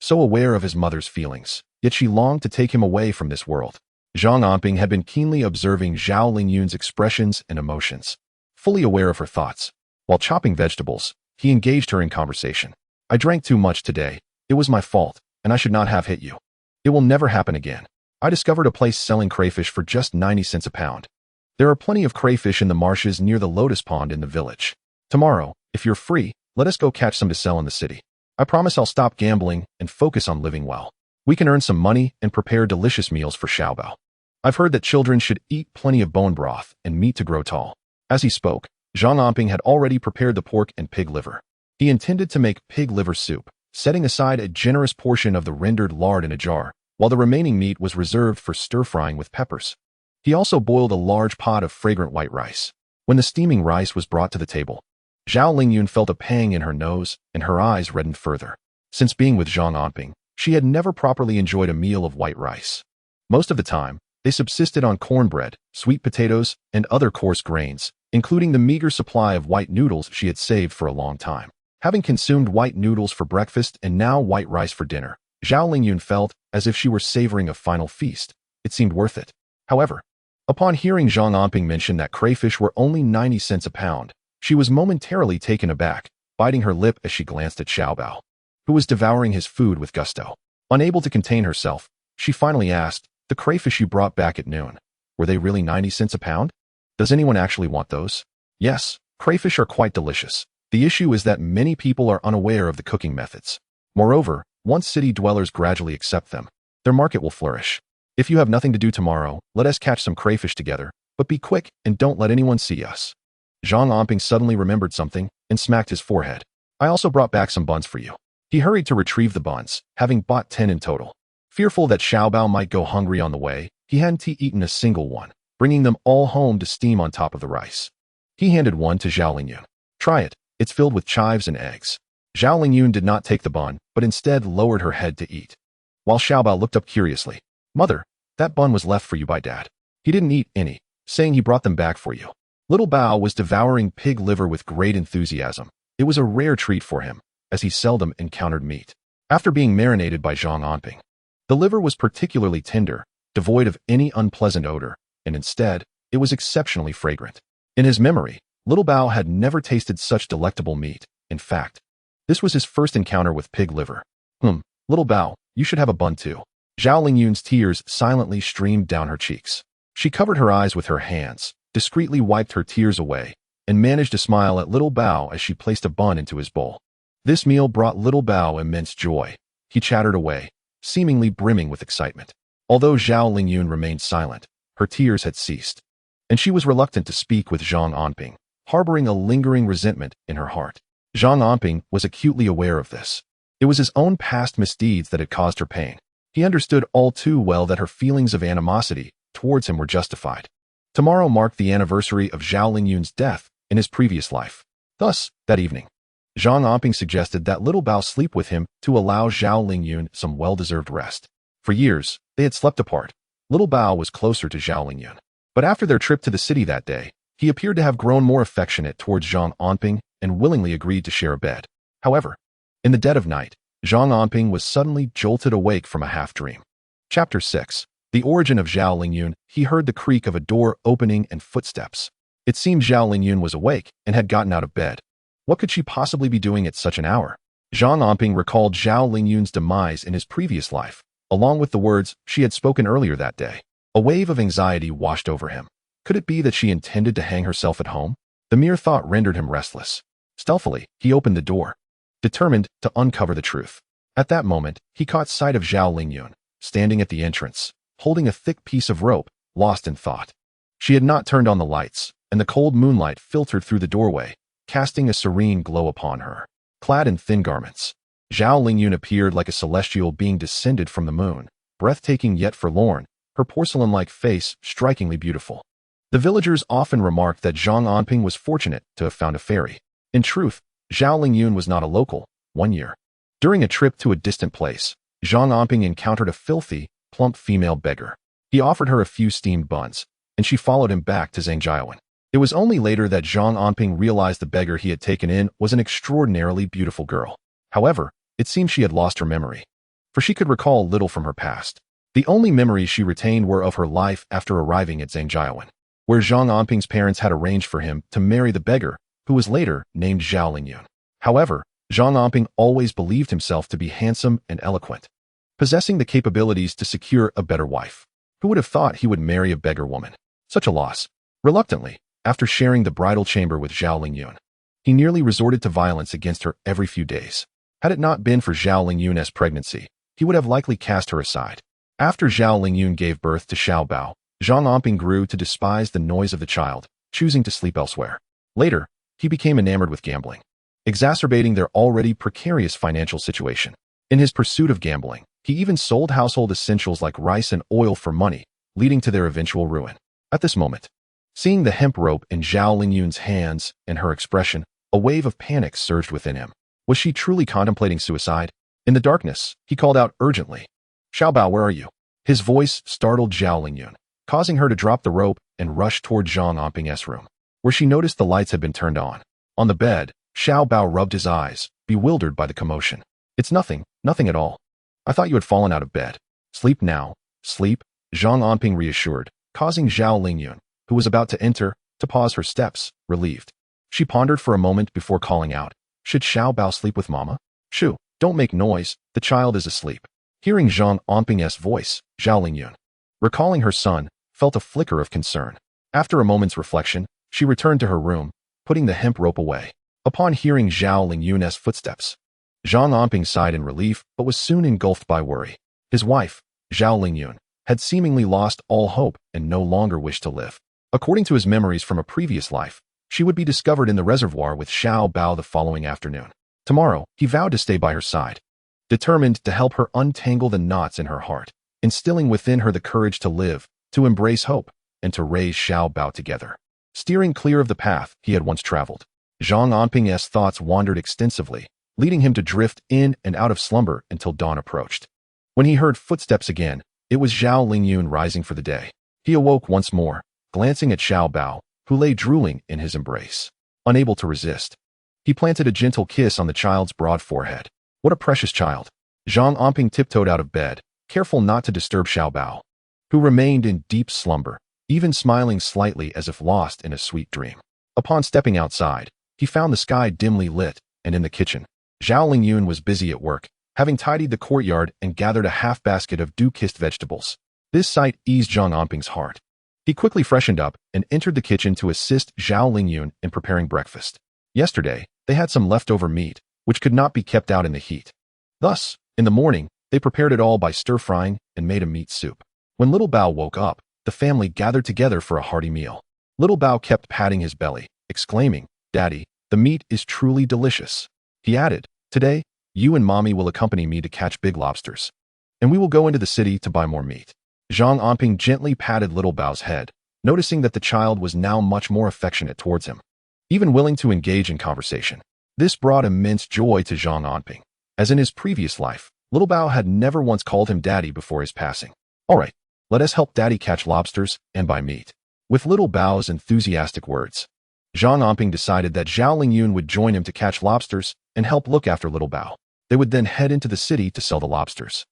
So aware of his mother's feelings, yet she longed to take him away from this world. Zhang Anping had been keenly observing Zhao Lingyun's expressions and emotions. Fully aware of her thoughts, while chopping vegetables, he engaged her in conversation. I drank too much today. It was my fault, and I should not have hit you. It will never happen again. I discovered a place selling crayfish for just 90 cents a pound. There are plenty of crayfish in the marshes near the lotus pond in the village. Tomorrow, if you're free, let us go catch some to sell in the city. I promise I'll stop gambling and focus on living well. We can earn some money and prepare delicious meals for Xiaobao. I've heard that children should eat plenty of bone broth and meat to grow tall. As he spoke, Zhang Anping had already prepared the pork and pig liver. He intended to make pig liver soup, setting aside a generous portion of the rendered lard in a jar, while the remaining meat was reserved for stir-frying with peppers. He also boiled a large pot of fragrant white rice. When the steaming rice was brought to the table, Zhao Lingyun felt a pang in her nose, and her eyes reddened further. Since being with Zhang Anping, she had never properly enjoyed a meal of white rice. Most of the time, they subsisted on cornbread, sweet potatoes, and other coarse grains, including the meager supply of white noodles she had saved for a long time. Having consumed white noodles for breakfast and now white rice for dinner, Zhao Lingyun felt as if she were savoring a final feast. It seemed worth it. However, upon hearing Zhang Anping mention that crayfish were only 90 cents a pound, she was momentarily taken aback, biting her lip as she glanced at Xiaobao, who was devouring his food with gusto. Unable to contain herself, she finally asked, "The crayfish you brought back at noon, were they really 90 cents a pound? Does anyone actually want those?" "Yes, crayfish are quite delicious. The issue is that many people are unaware of the cooking methods. Moreover, once city dwellers gradually accept them, their market will flourish. If you have nothing to do tomorrow, let us catch some crayfish together, but be quick and don't let anyone see us." Zhang Anping suddenly remembered something and smacked his forehead. "I also brought back some buns for you." He hurried to retrieve the buns, having bought 10 in total. Fearful that Xiaobao might go hungry on the way, he hadn't eaten a single one, bringing them all home to steam on top of the rice. He handed one to Zhao Lingyun. "Try it. It's filled with chives and eggs." Zhao Lingyun did not take the bun, but instead lowered her head to eat. While Xiaobao looked up curiously. Mother, that bun was left for you by Dad. He didn't eat any, saying he brought them back for you. Little Bao was devouring pig liver with great enthusiasm. It was a rare treat for him, as he seldom encountered meat. After being marinated by Zhang Anping, the liver was particularly tender, devoid of any unpleasant odor, and instead, it was exceptionally fragrant. In his memory, Little Bao had never tasted such delectable meat. In fact, this was his first encounter with pig liver. Little Bao, you should have a bun too. Zhao Lingyun's tears silently streamed down her cheeks. She covered her eyes with her hands, discreetly wiped her tears away, and managed to smile at Little Bao as she placed a bun into his bowl. This meal brought Little Bao immense joy. He chattered away, seemingly brimming with excitement. Although Zhao Lingyun remained silent, her tears had ceased, and she was reluctant to speak with Zhang Anping, harboring a lingering resentment in her heart. Zhang Anping was acutely aware of this. It was his own past misdeeds that had caused her pain. He understood all too well that her feelings of animosity towards him were justified. Tomorrow marked the anniversary of Zhao Lingyun's death in his previous life. Thus, that evening, Zhang Anping suggested that Little Bao sleep with him to allow Zhao Lingyun some well-deserved rest. For years, they had slept apart. Little Bao was closer to Zhao Lingyun. But after their trip to the city that day, he appeared to have grown more affectionate towards Zhang Anping and willingly agreed to share a bed. However, in the dead of night, Zhang Anping was suddenly jolted awake from a half-dream. Chapter 6. The origin of Zhao Lingyun. He heard the creak of a door opening and footsteps. It seemed Zhao Lingyun was awake and had gotten out of bed. What could she possibly be doing at such an hour? Zhang Anping recalled Zhao Lingyun's demise in his previous life, along with the words she had spoken earlier that day. A wave of anxiety washed over him. Could it be that she intended to hang herself at home? The mere thought rendered him restless. Stealthily, he opened the door, determined to uncover the truth. At that moment, he caught sight of Zhao Lingyun, standing at the entrance, holding a thick piece of rope, lost in thought. She had not turned on the lights, and the cold moonlight filtered through the doorway, casting a serene glow upon her. Clad in thin garments, Zhao Lingyun appeared like a celestial being descended from the moon, breathtaking yet forlorn, her porcelain-like face strikingly beautiful. The villagers often remarked that Zhang Anping was fortunate to have found a fairy. In truth, Zhao Lingyun was not a local. One year, during a trip to a distant place, Zhang Anping encountered a filthy, plump female beggar. He offered her a few steamed buns, and she followed him back to Zhangjiawan. It was only later that Zhang Anping realized the beggar he had taken in was an extraordinarily beautiful girl. However, it seemed she had lost her memory, for she could recall little from her past. The only memories she retained were of her life after arriving at Zhangjiawan, where Zhang Anping's parents had arranged for him to marry the beggar, who was later named Zhao Lingyun. However, Zhang Anping always believed himself to be handsome and eloquent, possessing the capabilities to secure a better wife. Who would have thought he would marry a beggar woman? Such a loss. Reluctantly, after sharing the bridal chamber with Zhao Lingyun, he nearly resorted to violence against her every few days. Had it not been for Zhao Lingyun's pregnancy, he would have likely cast her aside. After Zhao Lingyun gave birth to Xiaobao, Zhang Anping grew to despise the noise of the child, choosing to sleep elsewhere. Later, he became enamored with gambling, exacerbating their already precarious financial situation. In his pursuit of gambling, he even sold household essentials like rice and oil for money, leading to their eventual ruin. At this moment, seeing the hemp rope in Zhao Lingyun's hands and her expression, a wave of panic surged within him. Was she truly contemplating suicide? In the darkness, he called out urgently, "Xiaobao, where are you?" His voice startled Zhao Lingyun, causing her to drop the rope and rush toward Zhang Anping's room, where she noticed the lights had been turned on. On the bed, Xiaobao rubbed his eyes, bewildered by the commotion. "It's nothing at all. I thought you had fallen out of bed. Sleep now, sleep," Zhang Anping reassured, causing Zhao Lingyun, who was about to enter, to pause her steps, relieved. She pondered for a moment before calling out, "Should Xiaobao sleep with Mama?" "Shoo, don't make noise, the child is asleep." Hearing Zhang Anping's voice, Zhao Lingyun, recalling her son, felt a flicker of concern. After a moment's reflection, she returned to her room, putting the hemp rope away. Upon hearing Zhao Lingyun's footsteps, Zhang Anping sighed in relief but was soon engulfed by worry. His wife, Zhao Lingyun, had seemingly lost all hope and no longer wished to live. According to his memories from a previous life, she would be discovered in the reservoir with Xiao Bao the following afternoon. Tomorrow, he vowed to stay by her side, determined to help her untangle the knots in her heart, instilling within her the courage to live, to embrace hope, and to raise Xiao Bao together. Steering clear of the path he had once traveled, Zhang Anping's thoughts wandered extensively, leading him to drift in and out of slumber until dawn approached. When he heard footsteps again, it was Zhao Lingyun rising for the day. He awoke once more, glancing at Xiao Bao, who lay drooling in his embrace. Unable to resist, he planted a gentle kiss on the child's broad forehead. What a precious child. Zhang Anping tiptoed out of bed, careful not to disturb Xiao Bao, who remained in deep slumber, even smiling slightly as if lost in a sweet dream. Upon stepping outside, he found the sky dimly lit, and in the kitchen, Zhao Lingyun was busy at work, having tidied the courtyard and gathered a half-basket of dew-kissed vegetables. This sight eased Zhang Anping's heart. He quickly freshened up and entered the kitchen to assist Zhao Lingyun in preparing breakfast. Yesterday, they had some leftover meat, which could not be kept out in the heat. Thus, in the morning, they prepared it all by stir-frying and made a meat soup. When little Bao woke up, the family gathered together for a hearty meal. Little Bao kept patting his belly, exclaiming, "Daddy, the meat is truly delicious." He added, "Today, you and Mommy will accompany me to catch big lobsters, and we will go into the city to buy more meat." Zhang Anping gently patted little Bao's head, noticing that the child was now much more affectionate towards him, even willing to engage in conversation. This brought immense joy to Zhang Anping, as in his previous life, little Bao had never once called him daddy before his passing. "All right, let us help daddy catch lobsters and buy meat." With little Bao's enthusiastic words, Zhang Anping decided that Zhao Lingyun would join him to catch lobsters and help look after little Bao. They would then head into the city to sell the lobsters.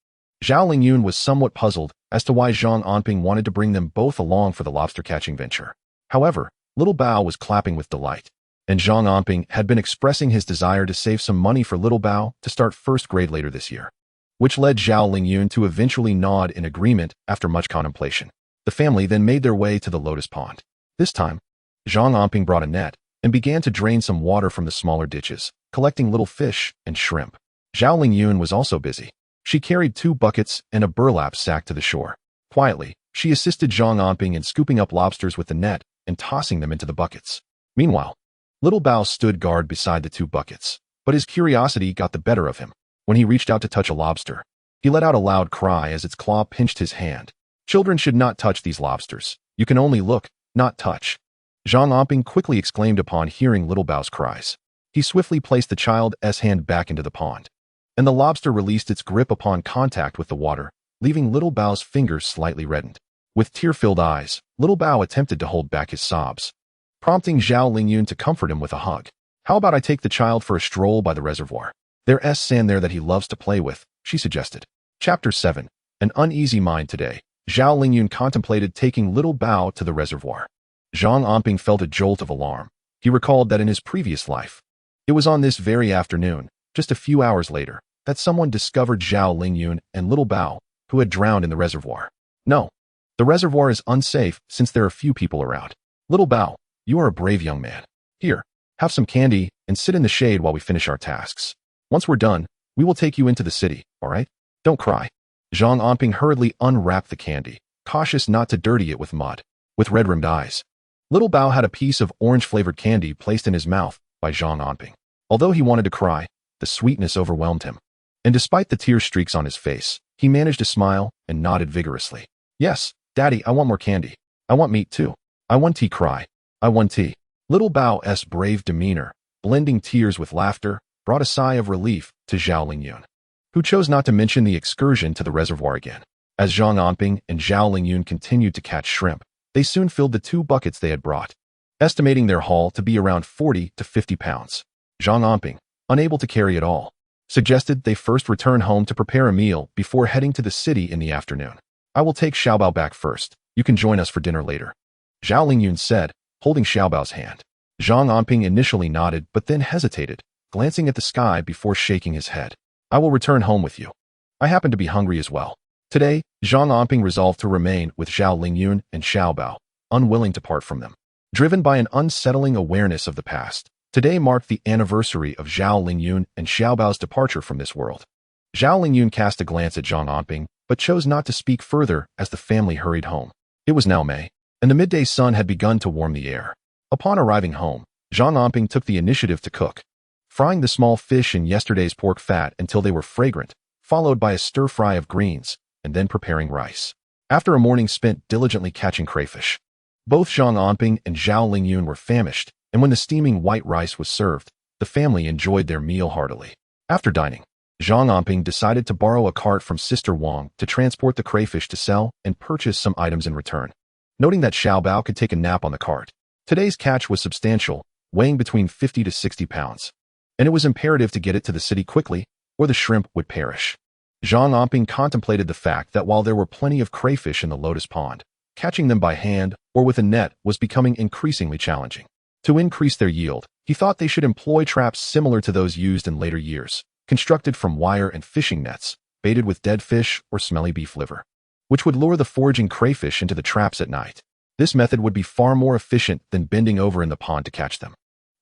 Zhao Lingyun was somewhat puzzled as to why Zhang Anping wanted to bring them both along for the lobster-catching venture. However, little Bao was clapping with delight, and Zhang Anping had been expressing his desire to save some money for little Bao to start first grade later this year, which led Zhao Lingyun to eventually nod in agreement after much contemplation. The family then made their way to the lotus pond. This time, Zhang Anping brought a net and began to drain some water from the smaller ditches, collecting little fish and shrimp. Zhao Lingyun was also busy. She carried 2 buckets and a burlap sack to the shore. Quietly, she assisted Zhang Anping in scooping up lobsters with the net and tossing them into the buckets. Meanwhile, little Bao stood guard beside the 2 buckets, but his curiosity got the better of him. When he reached out to touch a lobster, he let out a loud cry as its claw pinched his hand. "Children should not touch these lobsters. You can only look, not touch." Zhang Anping quickly exclaimed upon hearing little Bao's cries. He swiftly placed the child's hand back into the pond, and the lobster released its grip upon contact with the water, leaving little Bao's fingers slightly reddened. With tear-filled eyes, little Bao attempted to hold back his sobs, prompting Zhao Lingyun to comfort him with a hug. "How about I take the child for a stroll by the reservoir? There's sand there that he loves to play with," she suggested. Chapter 7. An uneasy mind today. Zhao Lingyun contemplated taking little Bao to the reservoir. Zhang Anping felt a jolt of alarm. He recalled that in his previous life, it was on this very afternoon, just a few hours later, that someone discovered Zhao Lingyun and little Bao, who had drowned in the reservoir. "No, the reservoir is unsafe since there are few people around. Little Bao, you are a brave young man. Here, have some candy and sit in the shade while we finish our tasks. Once we're done, we will take you into the city, all right? Don't cry." Zhang Anping hurriedly unwrapped the candy, cautious not to dirty it with mud. With red-rimmed eyes, little Bao had a piece of orange-flavored candy placed in his mouth by Zhang Anping. Although he wanted to cry, the sweetness overwhelmed him, and despite the tear streaks on his face, he managed to smile and nodded vigorously. "Yes, Daddy, I want more candy. I want meat too. I want tea." Cry. "I want tea." Little Bao's brave demeanor, blending tears with laughter, brought a sigh of relief to Zhao Lingyun, who chose not to mention the excursion to the reservoir again. As Zhang Anping and Zhao Lingyun continued to catch shrimp, they soon filled the 2 buckets they had brought, estimating their haul to be around 40 to 50 pounds. Zhang Anping, unable to carry it all, suggested they first return home to prepare a meal before heading to the city in the afternoon. "I will take Xiaobao back first. You can join us for dinner later," Zhao Lingyun said, holding Xiaobao's hand. Zhang Anping initially nodded but then hesitated, glancing at the sky before shaking his head. "I will return home with you. I happen to be hungry as well." Today, Zhang Anping resolved to remain with Zhao Lingyun and Xiaobao, unwilling to part from them. Driven by an unsettling awareness of the past, today marked the anniversary of Zhao Lingyun and Xiaobao's departure from this world. Zhao Lingyun cast a glance at Zhang Anping, but chose not to speak further as the family hurried home. It was now May, and the midday sun had begun to warm the air. Upon arriving home, Zhang Anping took the initiative to cook, frying the small fish in yesterday's pork fat until they were fragrant, followed by a stir-fry of greens, and then preparing rice. After a morning spent diligently catching crayfish, both Zhang Anping and Zhao Lingyun were famished, and when the steaming white rice was served, the family enjoyed their meal heartily. After dining, Zhang Anping decided to borrow a cart from Sister Wang to transport the crayfish to sell and purchase some items in return. Noting that Xiao Bao could take a nap on the cart. Today's catch was substantial, weighing between 50 to 60 pounds. And it was imperative to get it to the city quickly, or the shrimp would perish. Zhang Anping contemplated the fact that while there were plenty of crayfish in the lotus pond, catching them by hand or with a net was becoming increasingly challenging. To increase their yield, he thought they should employ traps similar to those used in later years, constructed from wire and fishing nets, baited with dead fish or smelly beef liver, which would lure the foraging crayfish into the traps at night. This method would be far more efficient than bending over in the pond to catch them.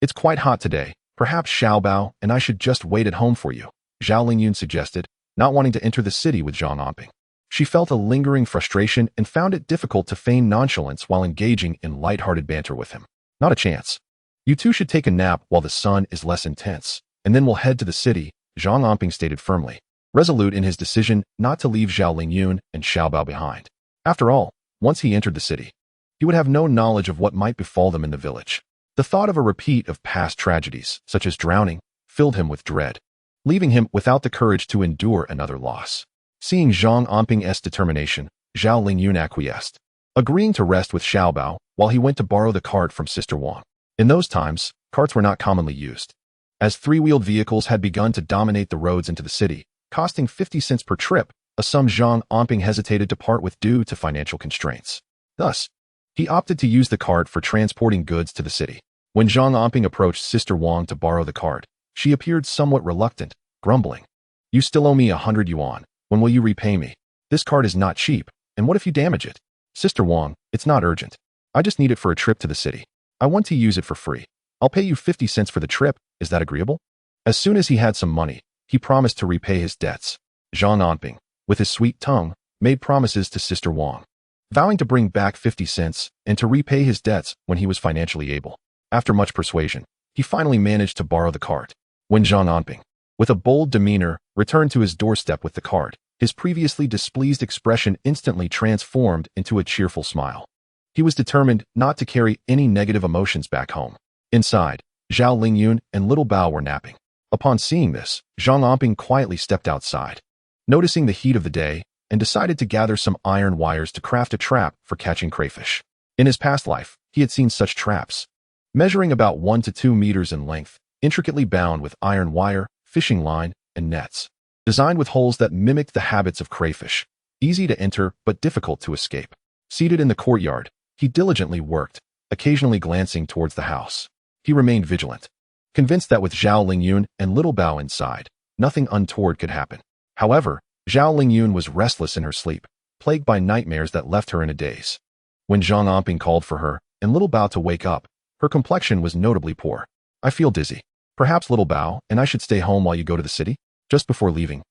It's quite hot today. Perhaps Xiao Bao and I should just wait at home for you, Zhao Lingyun suggested, not wanting to enter the city with Zhang Anping. She felt a lingering frustration and found it difficult to feign nonchalance while engaging in light-hearted banter with him. Not a chance. You two should take a nap while the sun is less intense, and then we'll head to the city, Zhang Anping stated firmly, resolute in his decision not to leave Zhao Lingyun and Xiao Bao behind. After all, once he entered the city, he would have no knowledge of what might befall them in the village. The thought of a repeat of past tragedies, such as drowning, filled him with dread, leaving him without the courage to endure another loss. Seeing Zhang Anping's determination, Zhao Lingyun acquiesced, agreeing to rest with Xiao Bao while he went to borrow the cart from Sister Wang. In those times, carts were not commonly used, as three-wheeled vehicles had begun to dominate the roads into the city, costing 50 cents per trip, a sum Zhang Anping hesitated to part with due to financial constraints. Thus, he opted to use the cart for transporting goods to the city. When Zhang Anping approached Sister Wang to borrow the cart, she appeared somewhat reluctant, grumbling. You still owe me 100 yuan. When will you repay me? This cart is not cheap, and what if you damage it? Sister Wang, it's not urgent. I just need it for a trip to the city. I want to use it for free. I'll pay you 50 cents for the trip. Is that agreeable? As soon as he had some money, he promised to repay his debts. Zhang Anping, with his sweet tongue, made promises to Sister Wang, vowing to bring back 50 cents and to repay his debts when he was financially able. After much persuasion, he finally managed to borrow the cart. When Zhang Anping, with a bold demeanor, returned to his doorstep with the cart, his previously displeased expression instantly transformed into a cheerful smile. He was determined not to carry any negative emotions back home. Inside, Zhao Lingyun and Little Bao were napping. Upon seeing this, Zhang Anping quietly stepped outside, noticing the heat of the day, and decided to gather some iron wires to craft a trap for catching crayfish. In his past life, he had seen such traps, measuring about 1 to 2 meters in length, intricately bound with iron wire, fishing line, and nets, designed with holes that mimicked the habits of crayfish, easy to enter but difficult to escape. Seated in the courtyard, he diligently worked, occasionally glancing towards the house. He remained vigilant, convinced that with Zhao Lingyun and Little Bao inside, nothing untoward could happen. However, Zhao Lingyun was restless in her sleep, plagued by nightmares that left her in a daze. When Zhang Anping called for her and Little Bao to wake up, her complexion was notably poor. I feel dizzy. Perhaps Little Bao and I should stay home while you go to the city? Just before leaving,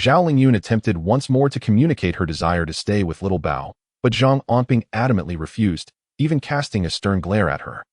Zhao Lingyun attempted once more to communicate her desire to stay with Little Bao, but Zhang Anping adamantly refused, even casting a stern glare at her.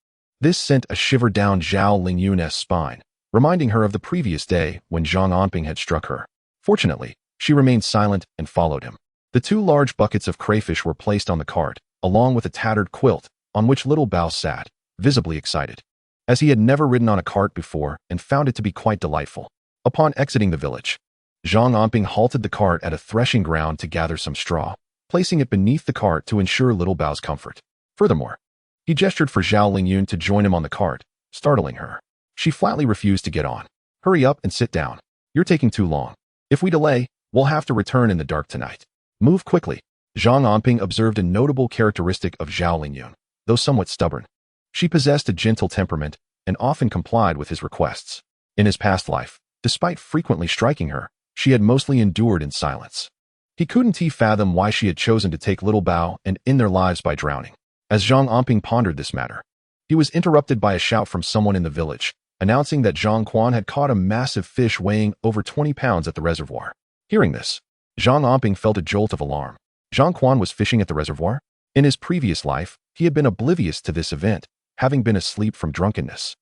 This sent a shiver down Zhao Lingyun's spine, reminding her of the previous day when Zhang Anping had struck her. Fortunately, she remained silent and followed him. The 2 large buckets of crayfish were placed on the cart, along with a tattered quilt, on which Little Bao sat, visibly excited, as he had never ridden on a cart before and found it to be quite delightful. Upon exiting the village, Zhang Anping halted the cart at a threshing ground to gather some straw, placing it beneath the cart to ensure Little Bao's comfort. Furthermore, he gestured for Zhao Lingyun to join him on the cart, startling her. She flatly refused to get on. Hurry up and sit down. You're taking too long. If we delay, we'll have to return in the dark tonight. Move quickly. Zhang Anping observed a notable characteristic of Zhao Lingyun, though somewhat stubborn. She possessed a gentle temperament and often complied with his requests. In his past life, despite frequently striking her, she had mostly endured in silence. He couldn't fathom why she had chosen to take Little Bao and end their lives by drowning. As Zhang Anping pondered this matter, he was interrupted by a shout from someone in the village, announcing that Zhang Quan had caught a massive fish weighing over 20 pounds at the reservoir. Hearing this, Zhang Anping felt a jolt of alarm. Zhang Quan was fishing at the reservoir? In his previous life, he had been oblivious to this event, having been asleep from drunkenness.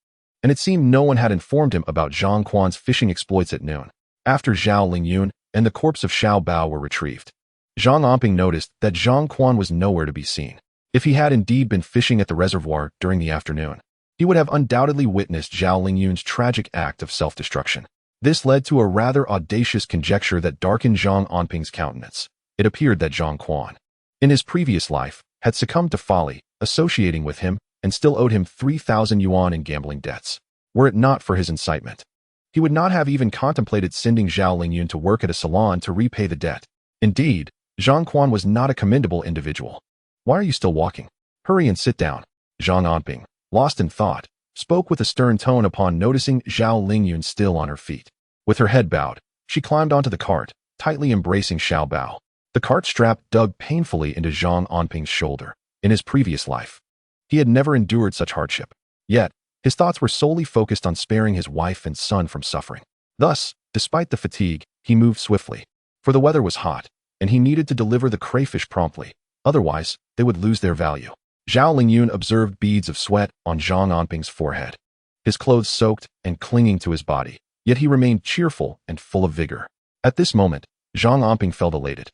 And it seemed no one had informed him about Zhang Quan's fishing exploits at noon, after Zhao Lingyun and the corpse of Xiao Bao were retrieved. Zhang Anping noticed that Zhang Quan was nowhere to be seen. If he had indeed been fishing at the reservoir during the afternoon, he would have undoubtedly witnessed Zhao Lingyun's tragic act of self-destruction. This led to a rather audacious conjecture that darkened Zhang Anping's countenance. It appeared that Zhang Quan, in his previous life, had succumbed to folly, associating with him, and still owed him 3,000 yuan in gambling debts. Were it not for his incitement, he would not have even contemplated sending Zhao Lingyun to work at a salon to repay the debt. Indeed, Zhang Quan was not a commendable individual. Why are you still walking? Hurry and sit down. Zhang Anping, lost in thought, spoke with a stern tone upon noticing Zhao Lingyun still on her feet. With her head bowed, she climbed onto the cart, tightly embracing Xiao Bao. The cart strap dug painfully into Zhang Anping's shoulder. In his previous life, he had never endured such hardship. Yet, his thoughts were solely focused on sparing his wife and son from suffering. Thus, despite the fatigue, he moved swiftly. For the weather was hot, and he needed to deliver the crayfish promptly. Otherwise, they would lose their value. Zhao Lingyun observed beads of sweat on Zhang Anping's forehead. His clothes soaked and clinging to his body, yet he remained cheerful and full of vigor. At this moment, Zhang Anping felt elated.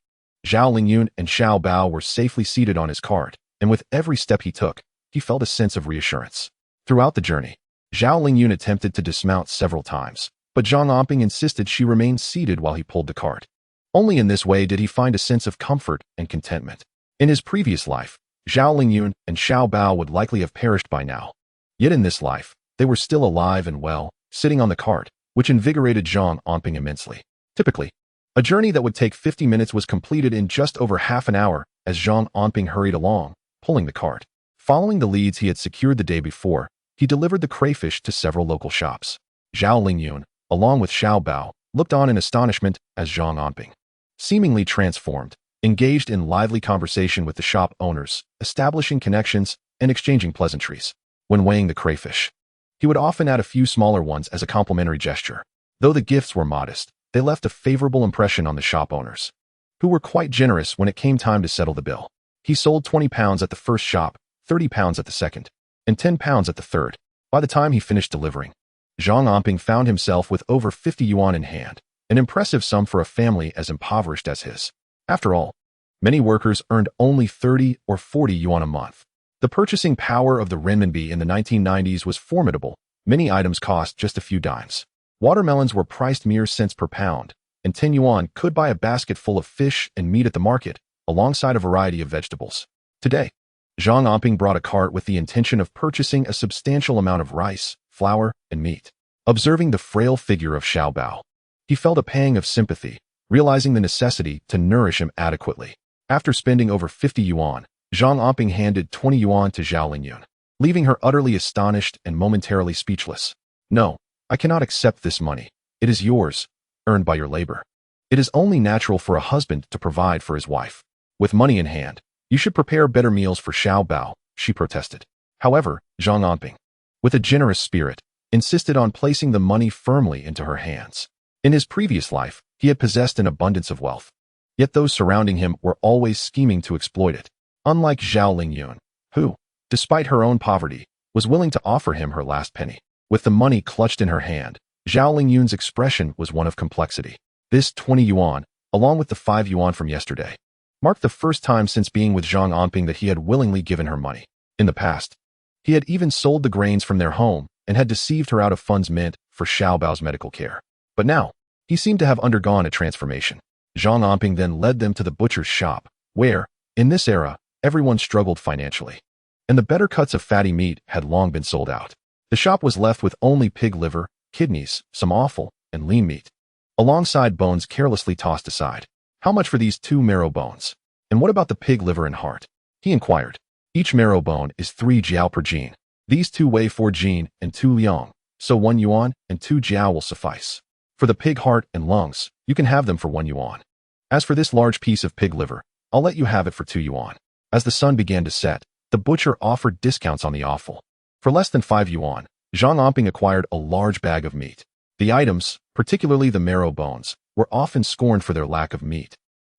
Zhao Lingyun and Xiao Bao were safely seated on his cart, and with every step he took, he felt a sense of reassurance. Throughout the journey, Zhao Lingyun attempted to dismount several times, but Zhang Anping insisted she remain seated while he pulled the cart. Only in this way did he find a sense of comfort and contentment. In his previous life, Zhao Lingyun and Xiao Bao would likely have perished by now. Yet in this life, they were still alive and well, sitting on the cart, which invigorated Zhang Anping immensely. Typically, a journey that would take 50 minutes was completed in just over half an hour as Zhang Anping hurried along, pulling the cart. Following the leads he had secured the day before, he delivered the crayfish to several local shops. Zhao Lingyun, along with Xiao Bao, looked on in astonishment as Zhang Anping, seemingly transformed, engaged in lively conversation with the shop owners, establishing connections and exchanging pleasantries. When weighing the crayfish, he would often add a few smaller ones as a complimentary gesture. Though the gifts were modest, they left a favorable impression on the shop owners, who were quite generous when it came time to settle the bill. He sold 20 pounds at the first shop, 30 pounds at the second, and 10 pounds at the third. By the time he finished delivering, Zhang Anping found himself with over 50 yuan in hand, an impressive sum for a family as impoverished as his. After all, many workers earned only 30 or 40 yuan a month. The purchasing power of the renminbi in the 1990s was formidable. Many items cost just a few dimes. Watermelons were priced mere cents per pound, and 10 yuan could buy a basket full of fish and meat at the market, alongside a variety of vegetables. Today, Zhang Anping brought a cart with the intention of purchasing a substantial amount of rice, flour, and meat. Observing the frail figure of Xiao Bao, he felt a pang of sympathy, realizing the necessity to nourish him adequately. After spending over 50 yuan, Zhang Anping handed 20 yuan to Zhao Lingyun, leaving her utterly astonished and momentarily speechless. "No, I cannot accept this money. It is yours, earned by your labor. It is only natural for a husband to provide for his wife. With money in hand, you should prepare better meals for Xiao Bao," she protested. However, Zhang Anping, with a generous spirit, insisted on placing the money firmly into her hands. In his previous life, he had possessed an abundance of wealth. Yet those surrounding him were always scheming to exploit it. Unlike Zhao Lingyun, who, despite her own poverty, was willing to offer him her last penny. With the money clutched in her hand, Zhao Lingyun's expression was one of complexity. This 20 yuan, along with the 5 yuan from yesterday, marked the first time since being with Zhang Anping that he had willingly given her money. In the past, he had even sold the grains from their home and had deceived her out of funds meant for Xiao Bao's medical care. But now, he seemed to have undergone a transformation. Zhang Anping then led them to the butcher's shop, where, in this era, everyone struggled financially, and the better cuts of fatty meat had long been sold out. The shop was left with only pig liver, kidneys, some offal, and lean meat, alongside bones carelessly tossed aside. "How much for these 2 marrow bones? And what about the pig liver and heart?" he inquired. "Each marrow bone is 3 jiao per jin. These 2 weigh 4 jin and 2 liang, so 1 yuan and 2 jiao will suffice. For the pig heart and lungs, you can have them for 1 yuan. As for this large piece of pig liver, I'll let you have it for 2 yuan. As the sun began to set, the butcher offered discounts on the offal. For less than 5 yuan, Zhang Anping acquired a large bag of meat. The items, particularly the marrow bones, were often scorned for their lack of meat.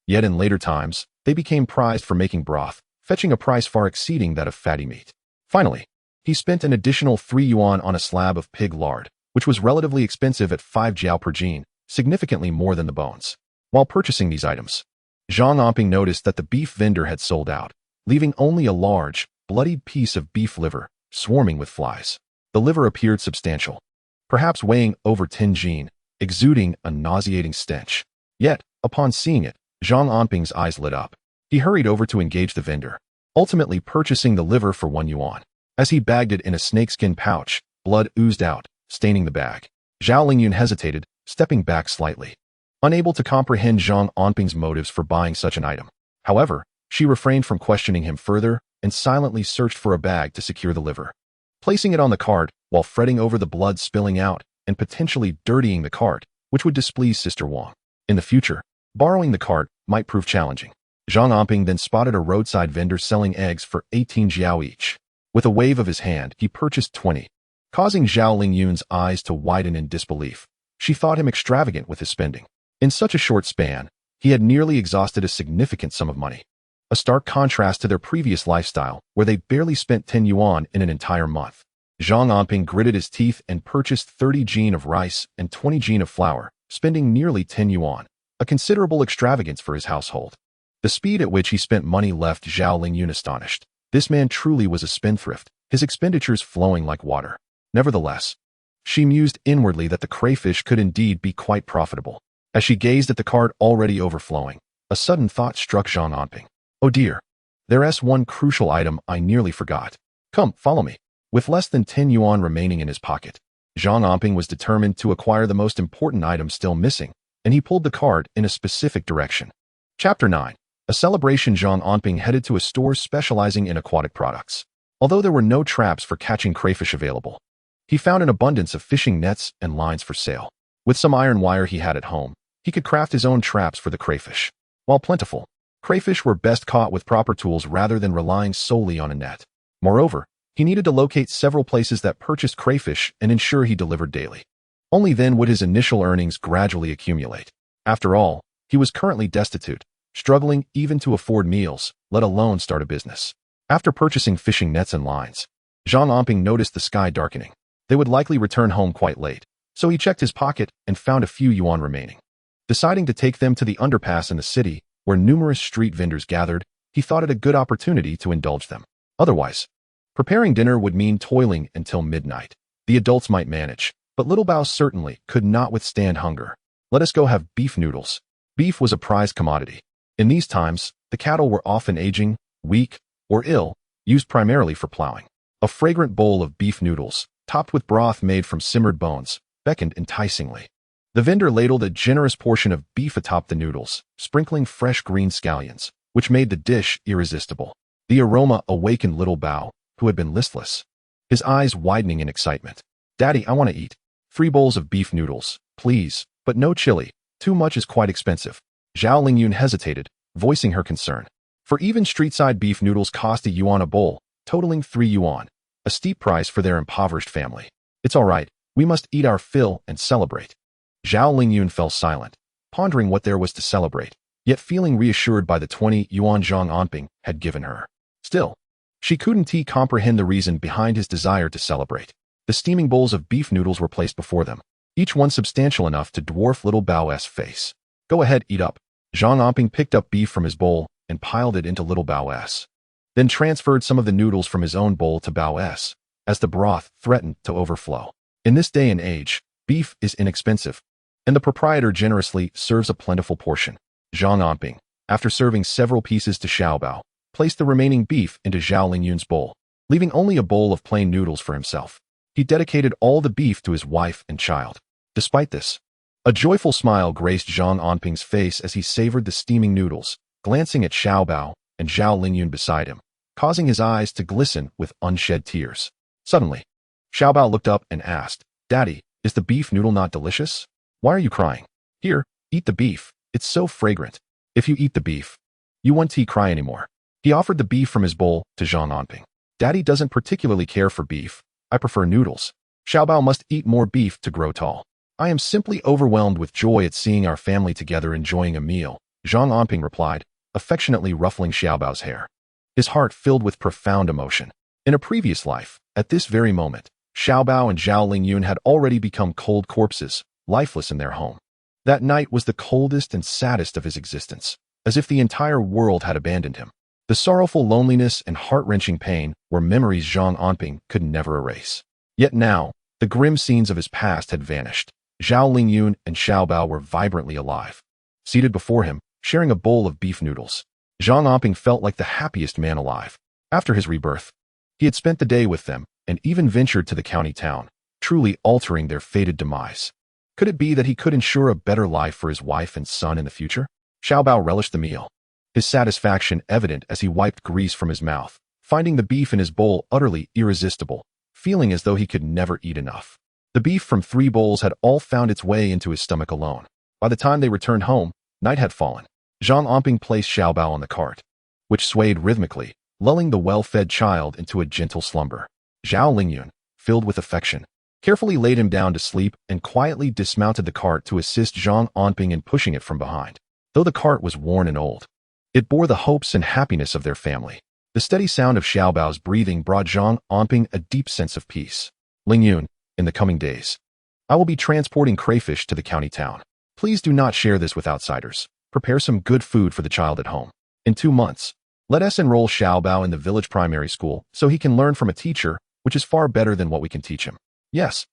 Yet in later times, they became prized for making broth, fetching a price far exceeding that of fatty meat. Finally, he spent an additional 3 yuan on a slab of pig lard, which was relatively expensive at 5 jiao per jin, significantly more than the bones. While purchasing these items, Zhang Anping noticed that the beef vendor had sold out, leaving only a large, bloodied piece of beef liver, swarming with flies. The liver appeared substantial, perhaps weighing over 10 jin, exuding a nauseating stench. Yet, upon seeing it, Zhang Anping's eyes lit up. He hurried over to engage the vendor, ultimately purchasing the liver for 1 yuan. As he bagged it in a snakeskin pouch, blood oozed out, staining the bag. Zhao Lingyun hesitated, stepping back slightly, unable to comprehend Zhang Anping's motives for buying such an item. However, she refrained from questioning him further and silently searched for a bag to secure the liver. Placing it on the cart, while fretting over the blood spilling out and potentially dirtying the cart, which would displease Sister Wang. In the future, borrowing the cart might prove challenging. Zhang Anping then spotted a roadside vendor selling eggs for 18 jiao each. With a wave of his hand, he purchased 20, causing Zhao Lingyun's eyes to widen in disbelief. She thought him extravagant with his spending. In such a short span, he had nearly exhausted a significant sum of money. A stark contrast to their previous lifestyle, where they barely spent 10 yuan in an entire month. Zhang Anping gritted his teeth and purchased 30 jin of rice and 20 jin of flour, spending nearly 10 yuan, a considerable extravagance for his household. The speed at which he spent money left Zhao Lingyun astonished. This man truly was a spendthrift, his expenditures flowing like water. Nevertheless, she mused inwardly that the crayfish could indeed be quite profitable. As she gazed at the cart already overflowing, a sudden thought struck Zhang Anping. Oh dear, there's one crucial item I nearly forgot. Come, follow me. With less than 10 yuan remaining in his pocket, Zhang Anping was determined to acquire the most important item still missing, and he pulled the cart in a specific direction. Chapter 9. A celebration. Zhang Anping headed to a store specializing in aquatic products. Although there were no traps for catching crayfish available, he found an abundance of fishing nets and lines for sale. With some iron wire he had at home, he could craft his own traps for the crayfish. While plentiful, crayfish were best caught with proper tools rather than relying solely on a net. Moreover, he needed to locate several places that purchased crayfish and ensure he delivered daily. Only then would his initial earnings gradually accumulate. After all, he was currently destitute, struggling even to afford meals, let alone start a business. After purchasing fishing nets and lines, Zhang Anping noticed the sky darkening. They would likely return home quite late, so he checked his pocket and found a few yuan remaining. Deciding to take them to the underpass in the city, where numerous street vendors gathered, he thought it a good opportunity to indulge them. Otherwise, preparing dinner would mean toiling until midnight. The adults might manage, but little Bao certainly could not withstand hunger. Let us go have beef noodles. Beef was a prized commodity. In these times, the cattle were often aging, weak, or ill, used primarily for plowing. A fragrant bowl of beef noodles, topped with broth made from simmered bones, beckoned enticingly. The vendor ladled a generous portion of beef atop the noodles, sprinkling fresh green scallions, which made the dish irresistible. The aroma awakened little Bao, who had been listless, his eyes widening in excitement. Daddy, I want to eat. 3 bowls of beef noodles, please, but no chili. Too much is quite expensive. Zhao Lingyun hesitated, voicing her concern. For even street-side beef noodles cost a yuan a bowl, totaling 3 yuan, a steep price for their impoverished family. It's all right, we must eat our fill and celebrate. Zhao Lingyun fell silent, pondering what there was to celebrate, yet feeling reassured by the 20 yuan Zhang Anping had given her. Still, she couldn't comprehend the reason behind his desire to celebrate. The steaming bowls of beef noodles were placed before them, each one substantial enough to dwarf little Bao's face. Go ahead, eat up. Zhang Anping picked up beef from his bowl and piled it into little Bao's. Then transferred some of the noodles from his own bowl to Bao's, as the broth threatened to overflow. In this day and age, beef is inexpensive, and the proprietor generously serves a plentiful portion. Zhang Anping, after serving several pieces to Xiaobao, placed the remaining beef into Zhao Lingyun's bowl, leaving only a bowl of plain noodles for himself. He dedicated all the beef to his wife and child. Despite this, a joyful smile graced Zhang Anping's face as he savored the steaming noodles, glancing at Xiaobao and Zhao Lingyun beside him, causing his eyes to glisten with unshed tears. Suddenly, Xiaobao looked up and asked, Daddy, is the beef noodle not delicious? Why are you crying? Here, eat the beef. It's so fragrant. If you eat the beef, you won't cry anymore. He offered the beef from his bowl to Zhang Anping. Daddy doesn't particularly care for beef. I prefer noodles. Xiaobao must eat more beef to grow tall. I am simply overwhelmed with joy at seeing our family together enjoying a meal, Zhang Anping replied, affectionately ruffling Xiaobao's hair. His heart filled with profound emotion. In a previous life, at this very moment, Xiaobao and Zhao Lingyun had already become cold corpses, lifeless in their home. That night was the coldest and saddest of his existence, as if the entire world had abandoned him. The sorrowful loneliness and heart-wrenching pain were memories Zhang Anping could never erase. Yet now, the grim scenes of his past had vanished. Zhao Lingyun and Xiao Bao were vibrantly alive. Seated before him, sharing a bowl of beef noodles, Zhang Anping felt like the happiest man alive. After his rebirth, he had spent the day with them and even ventured to the county town, truly altering their fated demise. Could it be that he could ensure a better life for his wife and son in the future? Xiao Bao relished the meal, his satisfaction evident as he wiped grease from his mouth, finding the beef in his bowl utterly irresistible, feeling as though he could never eat enough. The beef from 3 bowls had all found its way into his stomach alone. By the time they returned home, night had fallen. Zhang Anping placed Xiao Bao on the cart, which swayed rhythmically, lulling the well-fed child into a gentle slumber. Zhao Lingyun, filled with affection, carefully laid him down to sleep and quietly dismounted the cart to assist Zhang Anping in pushing it from behind. Though the cart was worn and old, it bore the hopes and happiness of their family. The steady sound of Xiao Bao's breathing brought Zhang Anping a deep sense of peace. Lingyun, in the coming days, I will be transporting crayfish to the county town. Please do not share this with outsiders. Prepare some good food for the child at home. In 2 months, let us enroll Xiao Bao in the village primary school so he can learn from a teacher, which is far better than what we can teach him. Yes,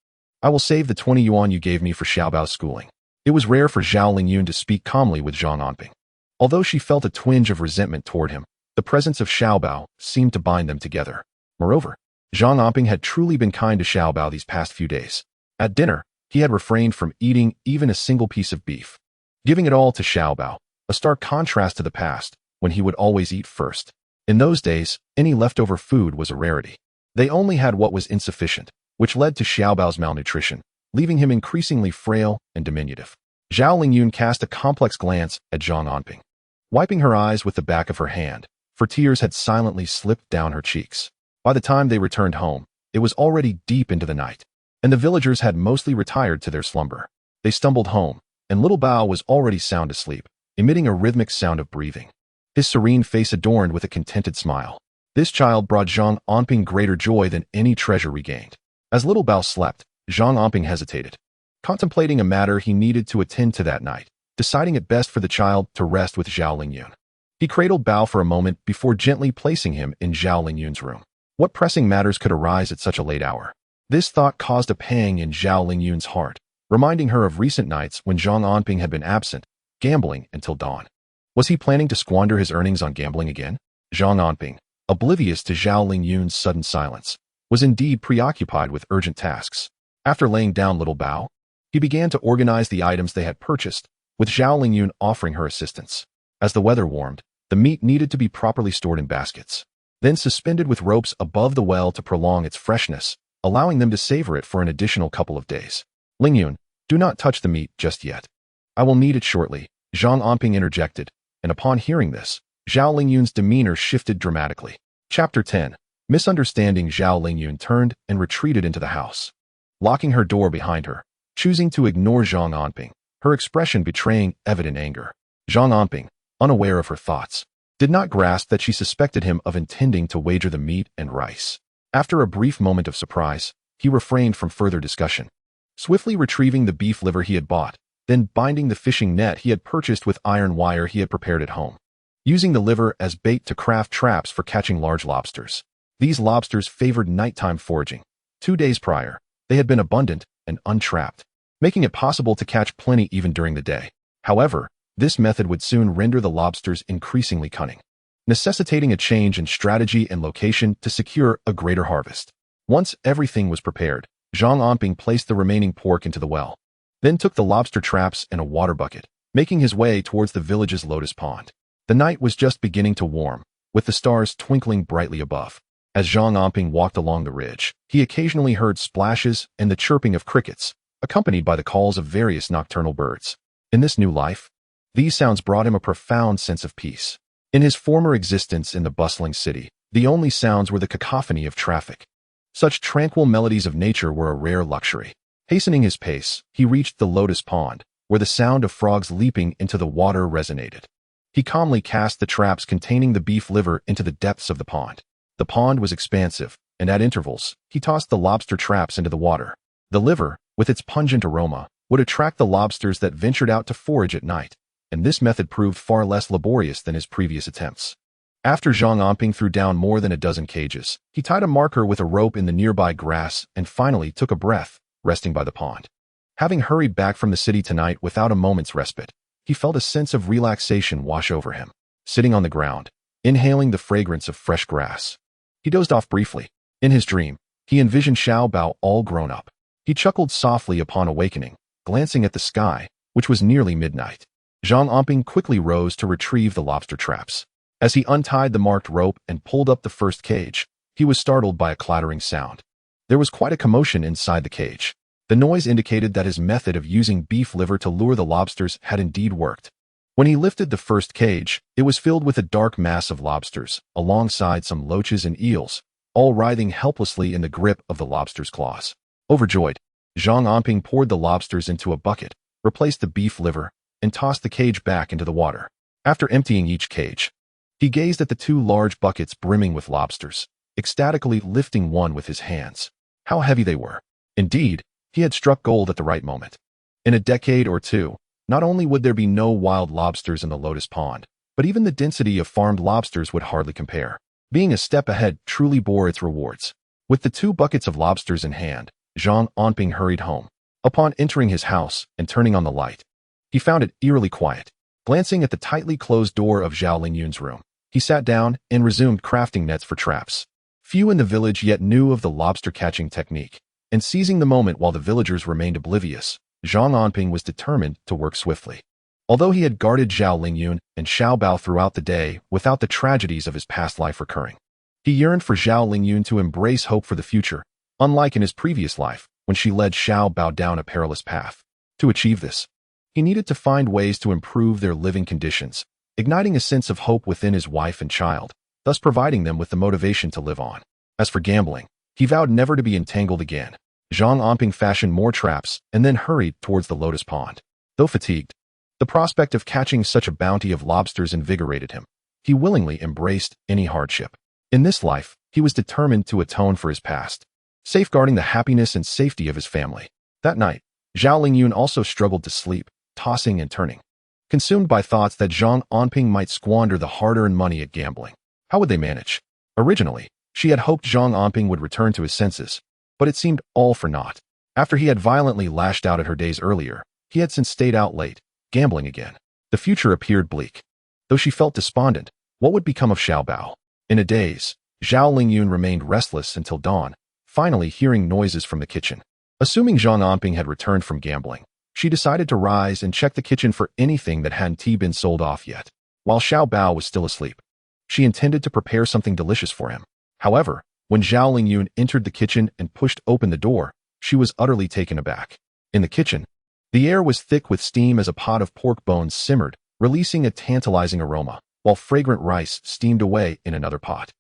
I will save the 20 yuan you gave me for Xiao Bao's schooling. It was rare for Zhao Lingyun to speak calmly with Zhang Anping. Although she felt a twinge of resentment toward him, the presence of Xiao Bao seemed to bind them together. Moreover, Zhang Anping had truly been kind to Xiao Bao these past few days. At dinner, he had refrained from eating even a single piece of beef, giving it all to Xiao Bao, a stark contrast to the past, when he would always eat first. In those days, any leftover food was a rarity. They only had what was insufficient, which led to Xiao Bao's malnutrition, leaving him increasingly frail and diminutive. Zhao Lingyun cast a complex glance at Zhang Anping, wiping her eyes with the back of her hand, for tears had silently slipped down her cheeks. By the time they returned home, it was already deep into the night, and the villagers had mostly retired to their slumber. They stumbled home, and little Bao was already sound asleep, emitting a rhythmic sound of breathing, his serene face adorned with a contented smile. This child brought Zhang Anping greater joy than any treasure regained. As little Bao slept, Zhang Anping hesitated, contemplating a matter he needed to attend to that night, deciding it best for the child to rest with Zhao Lingyun. He cradled Bao for a moment before gently placing him in Zhao Lingyun's room. What pressing matters could arise at such a late hour? This thought caused a pang in Zhao Lingyun's heart, reminding her of recent nights when Zhang Anping had been absent, gambling until dawn. Was he planning to squander his earnings on gambling again? Zhang Anping, oblivious to Zhao Lingyun's sudden silence, was indeed preoccupied with urgent tasks. After laying down little Bao, he began to organize the items they had purchased, with Zhao Lingyun offering her assistance. As the weather warmed, the meat needed to be properly stored in baskets, then suspended with ropes above the well to prolong its freshness, allowing them to savor it for an additional couple of days. Lingyun, do not touch the meat just yet. I will need it shortly, Zhang Anping interjected, and upon hearing this, Zhao Lingyun's demeanor shifted dramatically. Chapter 10. Misunderstanding. Zhao Lingyun turned and retreated into the house, locking her door behind her, choosing to ignore Zhang Anping, her expression betraying evident anger. Zhang Anping, unaware of her thoughts, did not grasp that she suspected him of intending to wager the meat and rice. After a brief moment of surprise, he refrained from further discussion, swiftly retrieving the beef liver he had bought, then binding the fishing net he had purchased with iron wire he had prepared at home, using the liver as bait to craft traps for catching large lobsters. These lobsters favored nighttime foraging. 2 days prior, they had been abundant and untrapped, making it possible to catch plenty even during the day. However, this method would soon render the lobsters increasingly cunning, necessitating a change in strategy and location to secure a greater harvest. Once everything was prepared, Zhang Anping placed the remaining pork into the well, then took the lobster traps and a water bucket, making his way towards the village's lotus pond. The night was just beginning to warm, with the stars twinkling brightly above. As Zhang Anping walked along the ridge, he occasionally heard splashes and the chirping of crickets, accompanied by the calls of various nocturnal birds. In this new life, these sounds brought him a profound sense of peace. In his former existence in the bustling city, the only sounds were the cacophony of traffic. Such tranquil melodies of nature were a rare luxury. Hastening his pace, he reached the lotus pond, where the sound of frogs leaping into the water resonated. He calmly cast the traps containing the beef liver into the depths of the pond. The pond was expansive, and at intervals, he tossed the lobster traps into the water. The liver, with its pungent aroma, would attract the lobsters that ventured out to forage at night, and this method proved far less laborious than his previous attempts. After Zhang Anping threw down more than a dozen cages, he tied a marker with a rope in the nearby grass and finally took a breath, resting by the pond. Having hurried back from the city tonight without a moment's respite, he felt a sense of relaxation wash over him. Sitting on the ground, inhaling the fragrance of fresh grass, he dozed off briefly. In his dream, he envisioned Xiao Bao all grown up. He chuckled softly upon awakening, glancing at the sky, which was nearly midnight. Zhang Anping quickly rose to retrieve the lobster traps. As he untied the marked rope and pulled up the first cage, he was startled by a clattering sound. There was quite a commotion inside the cage. The noise indicated that his method of using beef liver to lure the lobsters had indeed worked. When he lifted the first cage, it was filled with a dark mass of lobsters, alongside some loaches and eels, all writhing helplessly in the grip of the lobsters' claws. Overjoyed, Zhang Anping poured the lobsters into a bucket, replaced the beef liver, and tossed the cage back into the water. After emptying each cage, he gazed at the two large buckets brimming with lobsters, ecstatically lifting one with his hands. How heavy they were. Indeed, he had struck gold at the right moment. In a decade or two, not only would there be no wild lobsters in the Lotus Pond, but even the density of farmed lobsters would hardly compare. Being a step ahead truly bore its rewards. With the 2 buckets of lobsters in hand, Zhang Anping hurried home. Upon entering his house and turning on the light, he found it eerily quiet. Glancing at the tightly closed door of Zhao Lingyun's room, he sat down and resumed crafting nets for traps. Few in the village yet knew of the lobster-catching technique, and seizing the moment while the villagers remained oblivious, Zhang Anping was determined to work swiftly. Although he had guarded Zhao Lingyun and Xiao Bao throughout the day without the tragedies of his past life recurring, he yearned for Zhao Lingyun to embrace hope for the future, unlike in his previous life, when she led Xiao Bao down a perilous path. To achieve this, he needed to find ways to improve their living conditions, igniting a sense of hope within his wife and child, thus providing them with the motivation to live on. As for gambling, he vowed never to be entangled again. Zhang Anping fashioned more traps and then hurried towards the Lotus Pond. Though fatigued, the prospect of catching such a bounty of lobsters invigorated him. He willingly embraced any hardship. In this life, he was determined to atone for his past, safeguarding the happiness and safety of his family. That night, Zhao Lingyun also struggled to sleep, tossing and turning, consumed by thoughts that Zhang Anping might squander the hard-earned money at gambling. How would they manage? Originally, she had hoped Zhang Anping would return to his senses, but it seemed all for naught. After he had violently lashed out at her days earlier, he had since stayed out late, gambling again. The future appeared bleak. Though she felt despondent, what would become of Xiao Bao? In a daze, Zhao Lingyun remained restless until dawn, finally hearing noises from the kitchen. Assuming Zhang Anping had returned from gambling, she decided to rise and check the kitchen for anything that hadn't been sold off yet. While Xiao Bao was still asleep, she intended to prepare something delicious for him. However, when Zhao Lingyun entered the kitchen and pushed open the door, she was utterly taken aback. In the kitchen, the air was thick with steam as a pot of pork bones simmered, releasing a tantalizing aroma, while fragrant rice steamed away in another pot.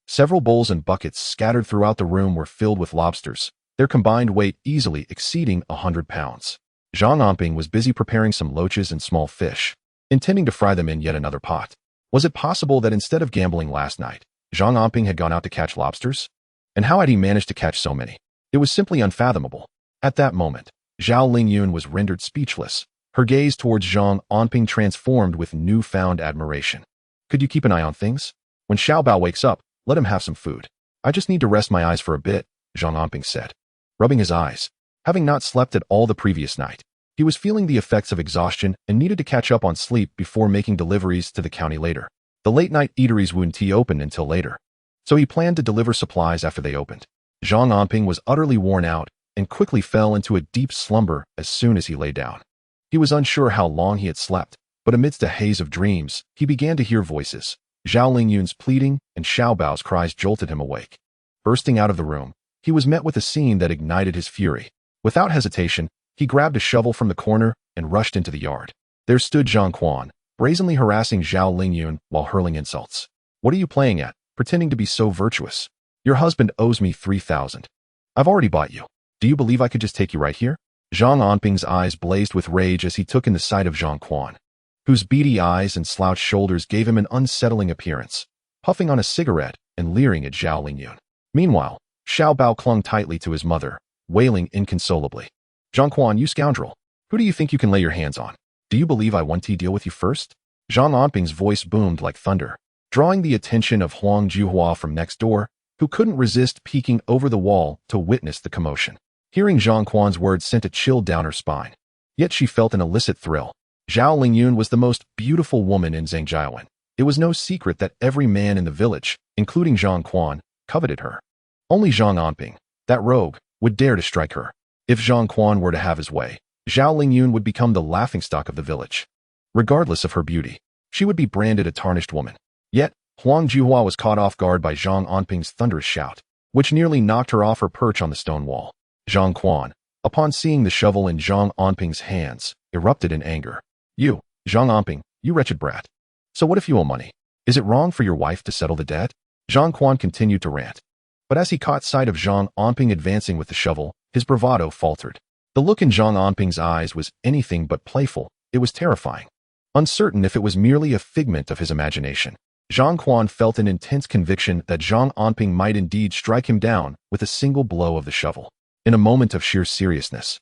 Several bowls and buckets scattered throughout the room were filled with lobsters, their combined weight easily exceeding 100 pounds. Zhang Anping was busy preparing some loaches and small fish, intending to fry them in yet another pot. Was it possible that instead of gambling last night, Zhang Anping had gone out to catch lobsters? And how had he managed to catch so many? It was simply unfathomable. At that moment, Zhao Lingyun was rendered speechless. Her gaze towards Zhang Anping transformed with newfound admiration. Could you keep an eye on things? When Xiao Bao wakes up, let him have some food. I just need to rest my eyes for a bit, Zhang Anping said, rubbing his eyes. Having not slept at all the previous night, he was feeling the effects of exhaustion and needed to catch up on sleep before making deliveries to the county later. The late-night eateries wouldn't open until later, so he planned to deliver supplies after they opened. Zhang Anping was utterly worn out and quickly fell into a deep slumber as soon as he lay down. He was unsure how long he had slept, but amidst a haze of dreams, he began to hear voices. Zhao Lingyun's pleading and Xiao Bao's cries jolted him awake. Bursting out of the room, he was met with a scene that ignited his fury. Without hesitation, he grabbed a shovel from the corner and rushed into the yard. There stood Zhang Quan, brazenly harassing Zhao Lingyun while hurling insults. What are you playing at, pretending to be so virtuous? Your husband owes me 3,000. I've already bought you. Do you believe I could just take you right here? Zhang Anping's eyes blazed with rage as he took in the sight of Zhang Quan, whose beady eyes and slouched shoulders gave him an unsettling appearance, puffing on a cigarette and leering at Zhao Lingyun. Meanwhile, Xiao Bao clung tightly to his mother, wailing inconsolably. Zhang Quan, you scoundrel! Who do you think you can lay your hands on? Do you believe I want to deal with you first? Zhang Anping's voice boomed like thunder, drawing the attention of Huang Juhua from next door, who couldn't resist peeking over the wall to witness the commotion. Hearing Zhang Quan's words sent a chill down her spine. Yet she felt an illicit thrill. Zhao Lingyun was the most beautiful woman in Zhangjiawen. It was no secret that every man in the village, including Zhang Quan, coveted her. Only Zhang Anping, that rogue, would dare to strike her. If Zhang Quan were to have his way, Zhao Lingyun would become the laughingstock of the village. Regardless of her beauty, she would be branded a tarnished woman. Yet, Huang Juhua was caught off guard by Zhang Anping's thunderous shout, which nearly knocked her off her perch on the stone wall. Zhang Quan, upon seeing the shovel in Zhang Anping's hands, erupted in anger. You, Zhang Anping, you wretched brat. So what if you owe money? Is it wrong for your wife to settle the debt? Zhang Quan continued to rant. But as he caught sight of Zhang Anping advancing with the shovel, his bravado faltered. The look in Zhang Anping's eyes was anything but playful. It was terrifying. Uncertain if it was merely a figment of his imagination, Zhang Quan felt an intense conviction that Zhang Anping might indeed strike him down with a single blow of the shovel. In a moment of sheer seriousness,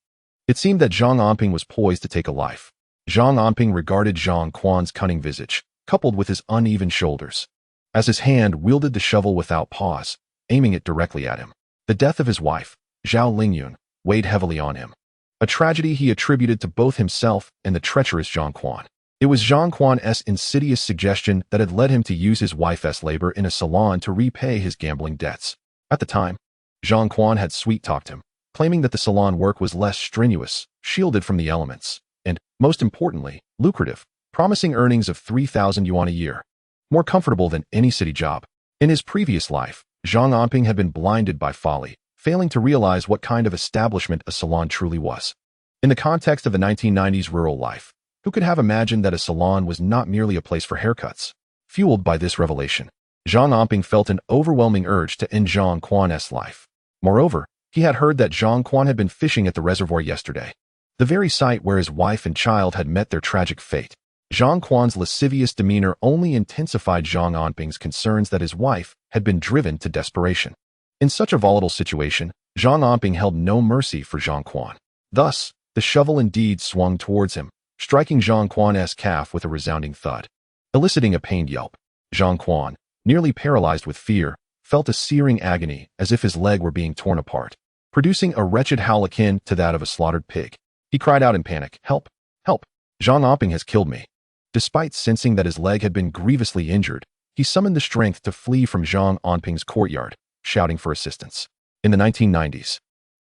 it seemed that Zhang Anping was poised to take a life. Zhang Anping regarded Zhang Quan's cunning visage, coupled with his uneven shoulders, as his hand wielded the shovel without pause, aiming it directly at him. The death of his wife, Zhao Lingyun, weighed heavily on him. A tragedy he attributed to both himself and the treacherous Zhang Quan. It was Zhang Quan's insidious suggestion that had led him to use his wife's labor in a salon to repay his gambling debts. At the time, Zhang Quan had sweet-talked him, claiming that the salon work was less strenuous, shielded from the elements, and, most importantly, lucrative, promising earnings of 3,000 yuan a year, more comfortable than any city job. In his previous life, Zhang Anping had been blinded by folly, failing to realize what kind of establishment a salon truly was. In the context of the 1990s rural life, who could have imagined that a salon was not merely a place for haircuts? Fueled by this revelation, Zhang Anping felt an overwhelming urge to end Zhang Quan's life. Moreover, he had heard that Zhang Quan had been fishing at the reservoir yesterday, the very site where his wife and child had met their tragic fate. Zhang Quan's lascivious demeanor only intensified Zhang Anping's concerns that his wife had been driven to desperation. In such a volatile situation, Zhang Anping held no mercy for Zhang Quan. Thus, the shovel indeed swung towards him, striking Zhang Quan's calf with a resounding thud. Eliciting a pained yelp, Zhang Quan, nearly paralyzed with fear, felt a searing agony as if his leg were being torn apart, producing a wretched howl akin to that of a slaughtered pig. He cried out in panic, "Help! Help! Zhang Anping has killed me." Despite sensing that his leg had been grievously injured, he summoned the strength to flee from Zhang Anping's courtyard, shouting for assistance. In the 1990s,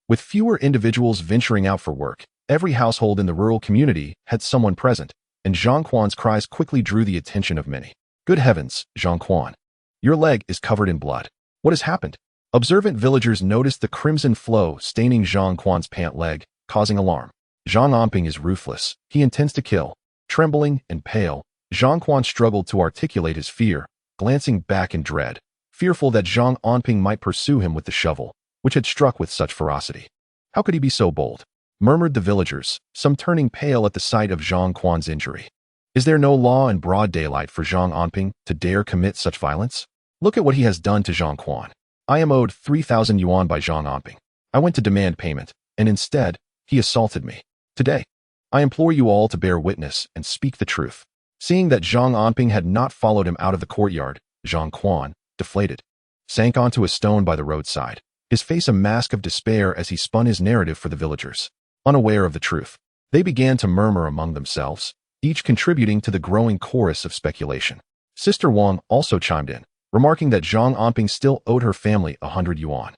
with fewer individuals venturing out for work, every household in the rural community had someone present, and Zhang Quan's cries quickly drew the attention of many. "Good heavens, Zhang Quan! Your leg is covered in blood. What has happened?" Observant villagers noticed the crimson flow staining Zhang Quan's pant leg, causing alarm. Zhang Anping is ruthless. He intends to kill. Trembling and pale, Zhang Quan struggled to articulate his fear, glancing back in dread, fearful that Zhang Anping might pursue him with the shovel, which had struck with such ferocity. How could he be so bold? Murmured the villagers, some turning pale at the sight of Zhang Quan's injury. Is there no law in broad daylight for Zhang Anping to dare commit such violence? Look at what he has done to Zhang Quan. I am owed 3,000 yuan by Zhang Anping. I went to demand payment, and instead, he assaulted me. Today, I implore you all to bear witness and speak the truth. Seeing that Zhang Anping had not followed him out of the courtyard, Zhang Quan, deflated, sank onto a stone by the roadside, his face a mask of despair as he spun his narrative for the villagers. Unaware of the truth, they began to murmur among themselves, each contributing to the growing chorus of speculation. Sister Wang also chimed in, remarking that Zhang Anping still owed her family 100 yuan.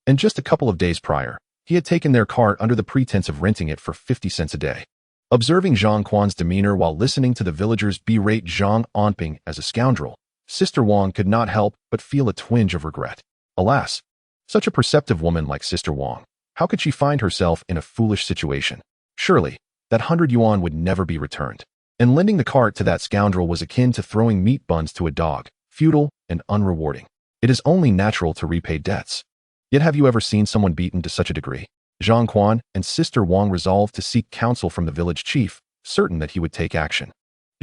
And just a couple of days prior, he had taken their cart under the pretense of renting it for 50 cents a day. Observing Zhang Quan's demeanor while listening to the villagers berate Zhang Anping as a scoundrel, Sister Wang could not help but feel a twinge of regret. Alas, such a perceptive woman like Sister Wang, how could she find herself in a foolish situation? Surely, that 100 yuan would never be returned. And lending the cart to that scoundrel was akin to throwing meat buns to a dog, futile and unrewarding. It is only natural to repay debts. Yet have you ever seen someone beaten to such a degree? Zhang Quan and Sister Wang resolved to seek counsel from the village chief, certain that he would take action.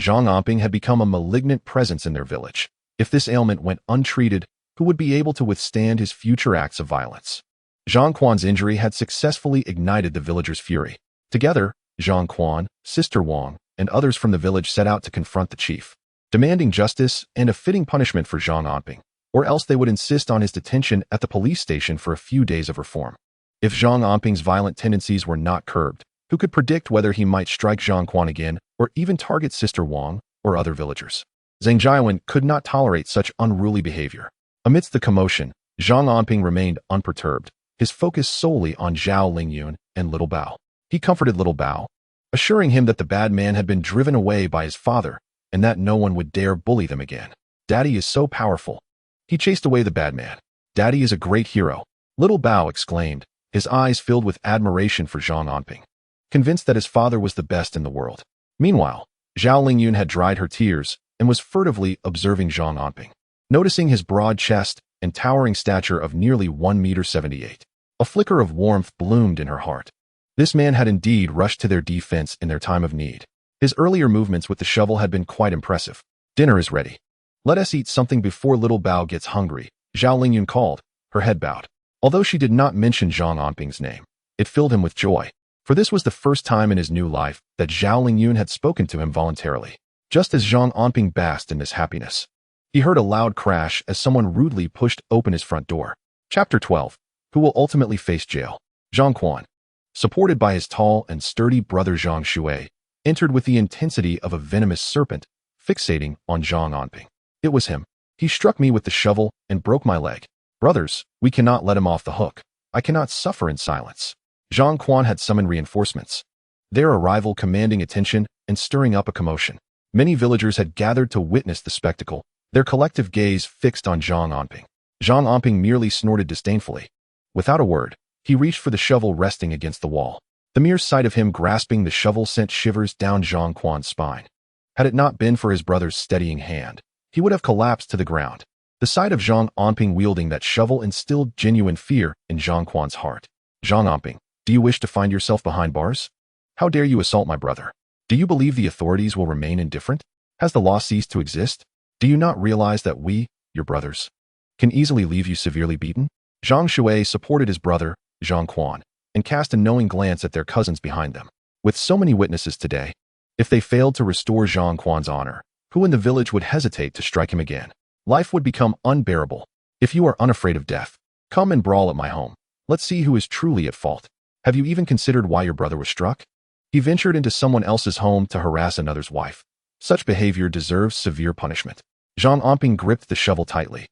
Zhang Anping had become a malignant presence in their village. If this ailment went untreated, who would be able to withstand his future acts of violence? Zhang Quan's injury had successfully ignited the villagers' fury. Together, Zhang Quan, Sister Wang, and others from the village set out to confront the chief, demanding justice and a fitting punishment for Zhang Anping, or else they would insist on his detention at the police station for a few days of reform. If Zhang Anping's violent tendencies were not curbed, who could predict whether he might strike Zhang Quan again or even target Sister Wang or other villagers? Zhang Jiawen could not tolerate such unruly behavior. Amidst the commotion, Zhang Anping remained unperturbed, his focus solely on Zhao Lingyun and Little Bao. He comforted Little Bao, assuring him that the bad man had been driven away by his father and that no one would dare bully them again. Daddy is so powerful. He chased away the bad man. Daddy is a great hero, Little Bao exclaimed, his eyes filled with admiration for Zhang Anping, convinced that his father was the best in the world. Meanwhile, Zhao Lingyun had dried her tears and was furtively observing Zhang Anping. Noticing his broad chest and towering stature of nearly 1.78 meters, a flicker of warmth bloomed in her heart. This man had indeed rushed to their defense in their time of need. His earlier movements with the shovel had been quite impressive. Dinner is ready. Let us eat something before Little Bao gets hungry, Zhao Lingyun called, her head bowed. Although she did not mention Zhang Anping's name, it filled him with joy, for this was the first time in his new life that Zhao Lingyun had spoken to him voluntarily. Just as Zhang Anping basked in this happiness, he heard a loud crash as someone rudely pushed open his front door. Chapter 12. Who will ultimately face jail? Zhang Quan, supported by his tall and sturdy brother Zhang Shui, entered with the intensity of a venomous serpent, fixating on Zhang Anping. It was him. He struck me with the shovel and broke my leg. Brothers, we cannot let him off the hook. I cannot suffer in silence. Zhang Quan had summoned reinforcements, their arrival commanding attention and stirring up a commotion. Many villagers had gathered to witness the spectacle, their collective gaze fixed on Zhang Anping. Zhang Anping merely snorted disdainfully. Without a word, he reached for the shovel resting against the wall. The mere sight of him grasping the shovel sent shivers down Zhang Quan's spine. Had it not been for his brother's steadying hand, he would have collapsed to the ground. The sight of Zhang Anping wielding that shovel instilled genuine fear in Zhang Quan's heart. Zhang Anping, do you wish to find yourself behind bars? How dare you assault my brother? Do you believe the authorities will remain indifferent? Has the law ceased to exist? Do you not realize that we, your brothers, can easily leave you severely beaten? Zhang Shui supported his brother, Zhang Quan, and cast a knowing glance at their cousins behind them. With so many witnesses today, if they failed to restore Zhang Quan's honor, who in the village would hesitate to strike him again? Life would become unbearable. If you are unafraid of death, come and brawl at my home. Let's see who is truly at fault. Have you even considered why your brother was struck? He ventured into someone else's home to harass another's wife. Such behavior deserves severe punishment. Zhang Anping gripped the shovel tightly,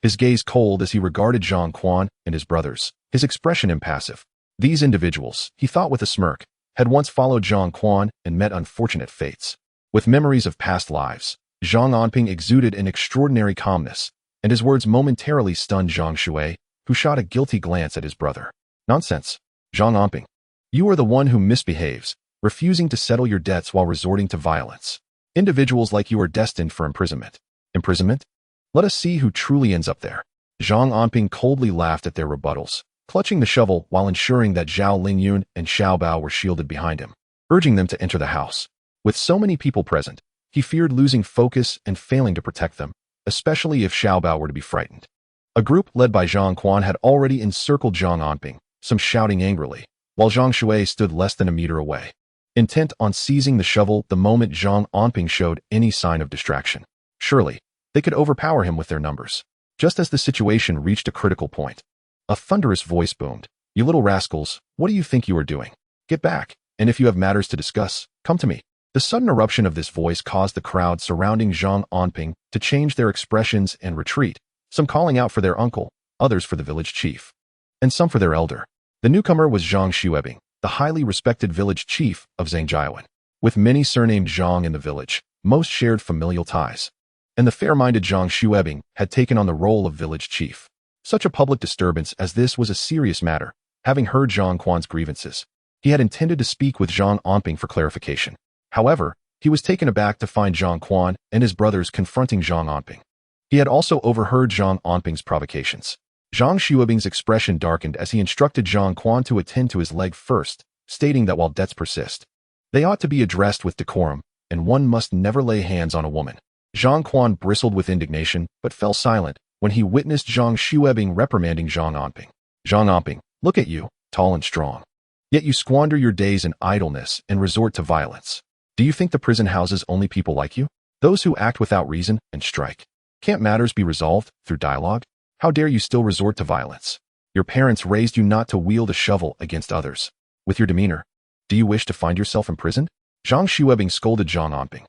his gaze cold as he regarded Zhang Quan and his brothers, his expression impassive. These individuals, he thought with a smirk, had once followed Zhang Quan and met unfortunate fates. With memories of past lives, Zhang Anping exuded an extraordinary calmness, and his words momentarily stunned Zhang Shui, who shot a guilty glance at his brother. Nonsense. Zhang Anping, you are the one who misbehaves, refusing to settle your debts while resorting to violence. Individuals like you are destined for imprisonment. Imprisonment? Let us see who truly ends up there. Zhang Anping coldly laughed at their rebuttals, clutching the shovel while ensuring that Zhao Lingyun and Xiao Bao were shielded behind him, urging them to enter the house. With so many people present, he feared losing focus and failing to protect them, especially if Xiao Bao were to be frightened. A group led by Zhang Quan had already encircled Zhang Anping, some shouting angrily, while Zhang Shui stood less than a meter away, intent on seizing the shovel the moment Zhang Anping showed any sign of distraction. Surely, they could overpower him with their numbers. Just as the situation reached a critical point, a thunderous voice boomed. You little rascals, what do you think you are doing? Get back, and if you have matters to discuss, come to me. The sudden eruption of this voice caused the crowd surrounding Zhang Anping to change their expressions and retreat, some calling out for their uncle, others for the village chief, and some for their elder. The newcomer was Zhang Xuebing, the highly respected village chief of Zhangjiawen. With many surnamed Zhang in the village, most shared familial ties, and the fair-minded Zhang Xuebing had taken on the role of village chief. Such a public disturbance as this was a serious matter. Having heard Zhang Quan's grievances, he had intended to speak with Zhang Anping for clarification. However, he was taken aback to find Zhang Quan and his brothers confronting Zhang Anping. He had also overheard Zhang Anping's provocations. Zhang Xuebing's expression darkened as he instructed Zhang Quan to attend to his leg first, stating that while debts persist, they ought to be addressed with decorum, and one must never lay hands on a woman. Zhang Quan bristled with indignation, but fell silent when he witnessed Zhang Xuebing reprimanding Zhang Anping. Zhang Anping, look at you, tall and strong. Yet you squander your days in idleness and resort to violence. Do you think the prison houses only people like you? Those who act without reason and strike. Can't matters be resolved through dialogue? How dare you still resort to violence? Your parents raised you not to wield a shovel against others. With your demeanor, do you wish to find yourself imprisoned? Zhang Xuebing scolded Zhang Anping,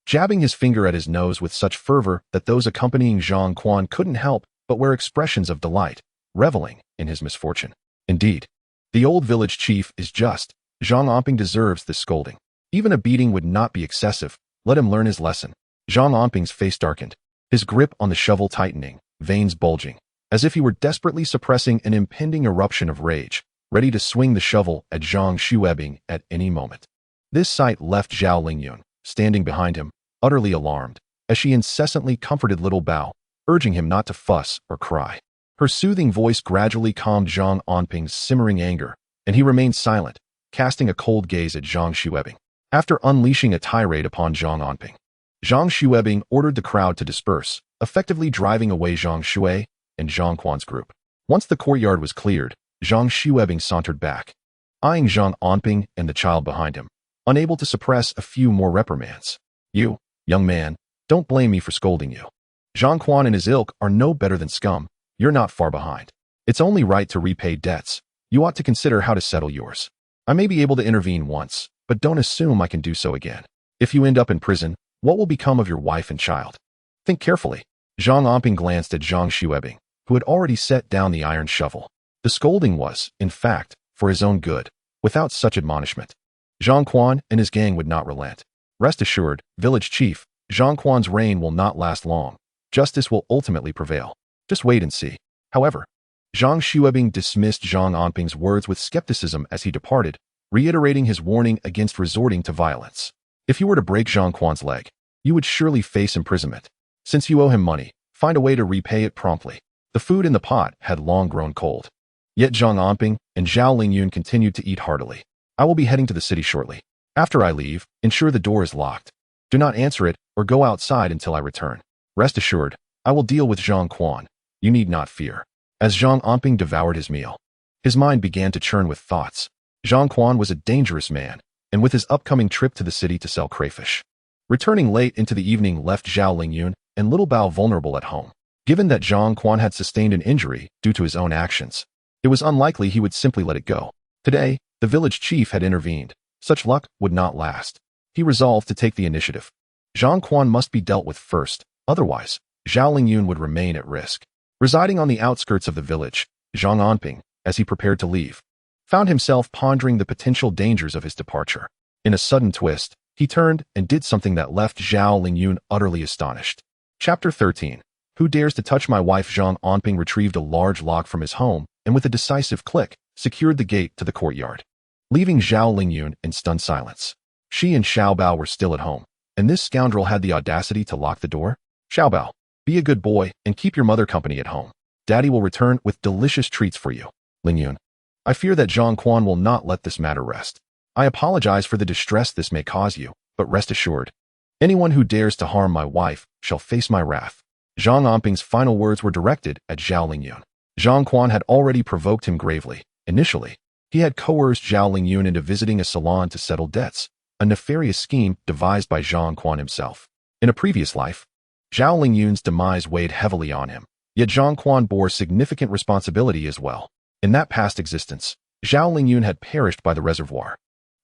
jabbing his finger at his nose with such fervor that those accompanying Zhang Quan couldn't help but wear expressions of delight, reveling in his misfortune. Indeed, the old village chief is just. Zhang Anping deserves this scolding. Even a beating would not be excessive. Let him learn his lesson. Zhang Anping's face darkened, his grip on the shovel tightening, veins bulging, as if he were desperately suppressing an impending eruption of rage, ready to swing the shovel at Zhang Xuebing at any moment. This sight left Zhao Lingyun, standing behind him, utterly alarmed, as she incessantly comforted little Bao, urging him not to fuss or cry. Her soothing voice gradually calmed Zhang Anping's simmering anger, and he remained silent, casting a cold gaze at Zhang Xuebing. After unleashing a tirade upon Zhang Anping, Zhang Xuebing ordered the crowd to disperse, effectively driving away Zhang Xue and Zhang Quan's group. Once the courtyard was cleared, Zhang Xuebing sauntered back, eyeing Zhang Anping and the child behind him, unable to suppress a few more reprimands. You, young man, don't blame me for scolding you. Zhang Quan and his ilk are no better than scum. You're not far behind. It's only right to repay debts. You ought to consider how to settle yours. I may be able to intervene once, but don't assume I can do so again. If you end up in prison, what will become of your wife and child? Think carefully. Zhang Anping glanced at Zhang Xuebing, who had already set down the iron shovel. The scolding was, in fact, for his own good. Without such admonishment, Zhang Quan and his gang would not relent. Rest assured, village chief, Zhang Quan's reign will not last long. Justice will ultimately prevail. Just wait and see. However, Zhang Xuebing dismissed Zhang Anping's words with skepticism as he departed, reiterating his warning against resorting to violence. If you were to break Zhang Quan's leg, you would surely face imprisonment. Since you owe him money, find a way to repay it promptly. The food in the pot had long grown cold. Yet Zhang Anping and Zhao Lingyun continued to eat heartily. I will be heading to the city shortly. After I leave, ensure the door is locked. Do not answer it or go outside until I return. Rest assured, I will deal with Zhang Quan. You need not fear. As Zhang Anping devoured his meal, his mind began to churn with thoughts. Zhang Quan was a dangerous man, and with his upcoming trip to the city to sell crayfish, returning late into the evening left Zhao Lingyun and little Bao vulnerable at home. Given that Zhang Quan had sustained an injury due to his own actions, it was unlikely he would simply let it go. Today, the village chief had intervened. Such luck would not last. He resolved to take the initiative. Zhang Quan must be dealt with first, otherwise, Zhao Lingyun would remain at risk. Residing on the outskirts of the village, Zhang Anping, as he prepared to leave, found himself pondering the potential dangers of his departure. In a sudden twist, he turned and did something that left Zhao Lingyun utterly astonished. Chapter 13. Who dares to touch my wife? Zhang Anping retrieved a large lock from his home and with a decisive click, secured the gate to the courtyard, leaving Zhao Lingyun in stunned silence. She and Xiao Bao were still at home, and this scoundrel had the audacity to lock the door? Xiao Bao, be a good boy and keep your mother company at home. Daddy will return with delicious treats for you. Lingyun, I fear that Zhang Quan will not let this matter rest. I apologize for the distress this may cause you, but rest assured, anyone who dares to harm my wife shall face my wrath. Zhang Anping's final words were directed at Zhao Lingyun. Zhang Quan had already provoked him gravely. Initially, he had coerced Zhao Lingyun into visiting a salon to settle debts, a nefarious scheme devised by Zhang Quan himself. In a previous life, Zhao Lingyun's demise weighed heavily on him, yet Zhang Quan bore significant responsibility as well. In that past existence, Zhao Lingyun had perished by the reservoir,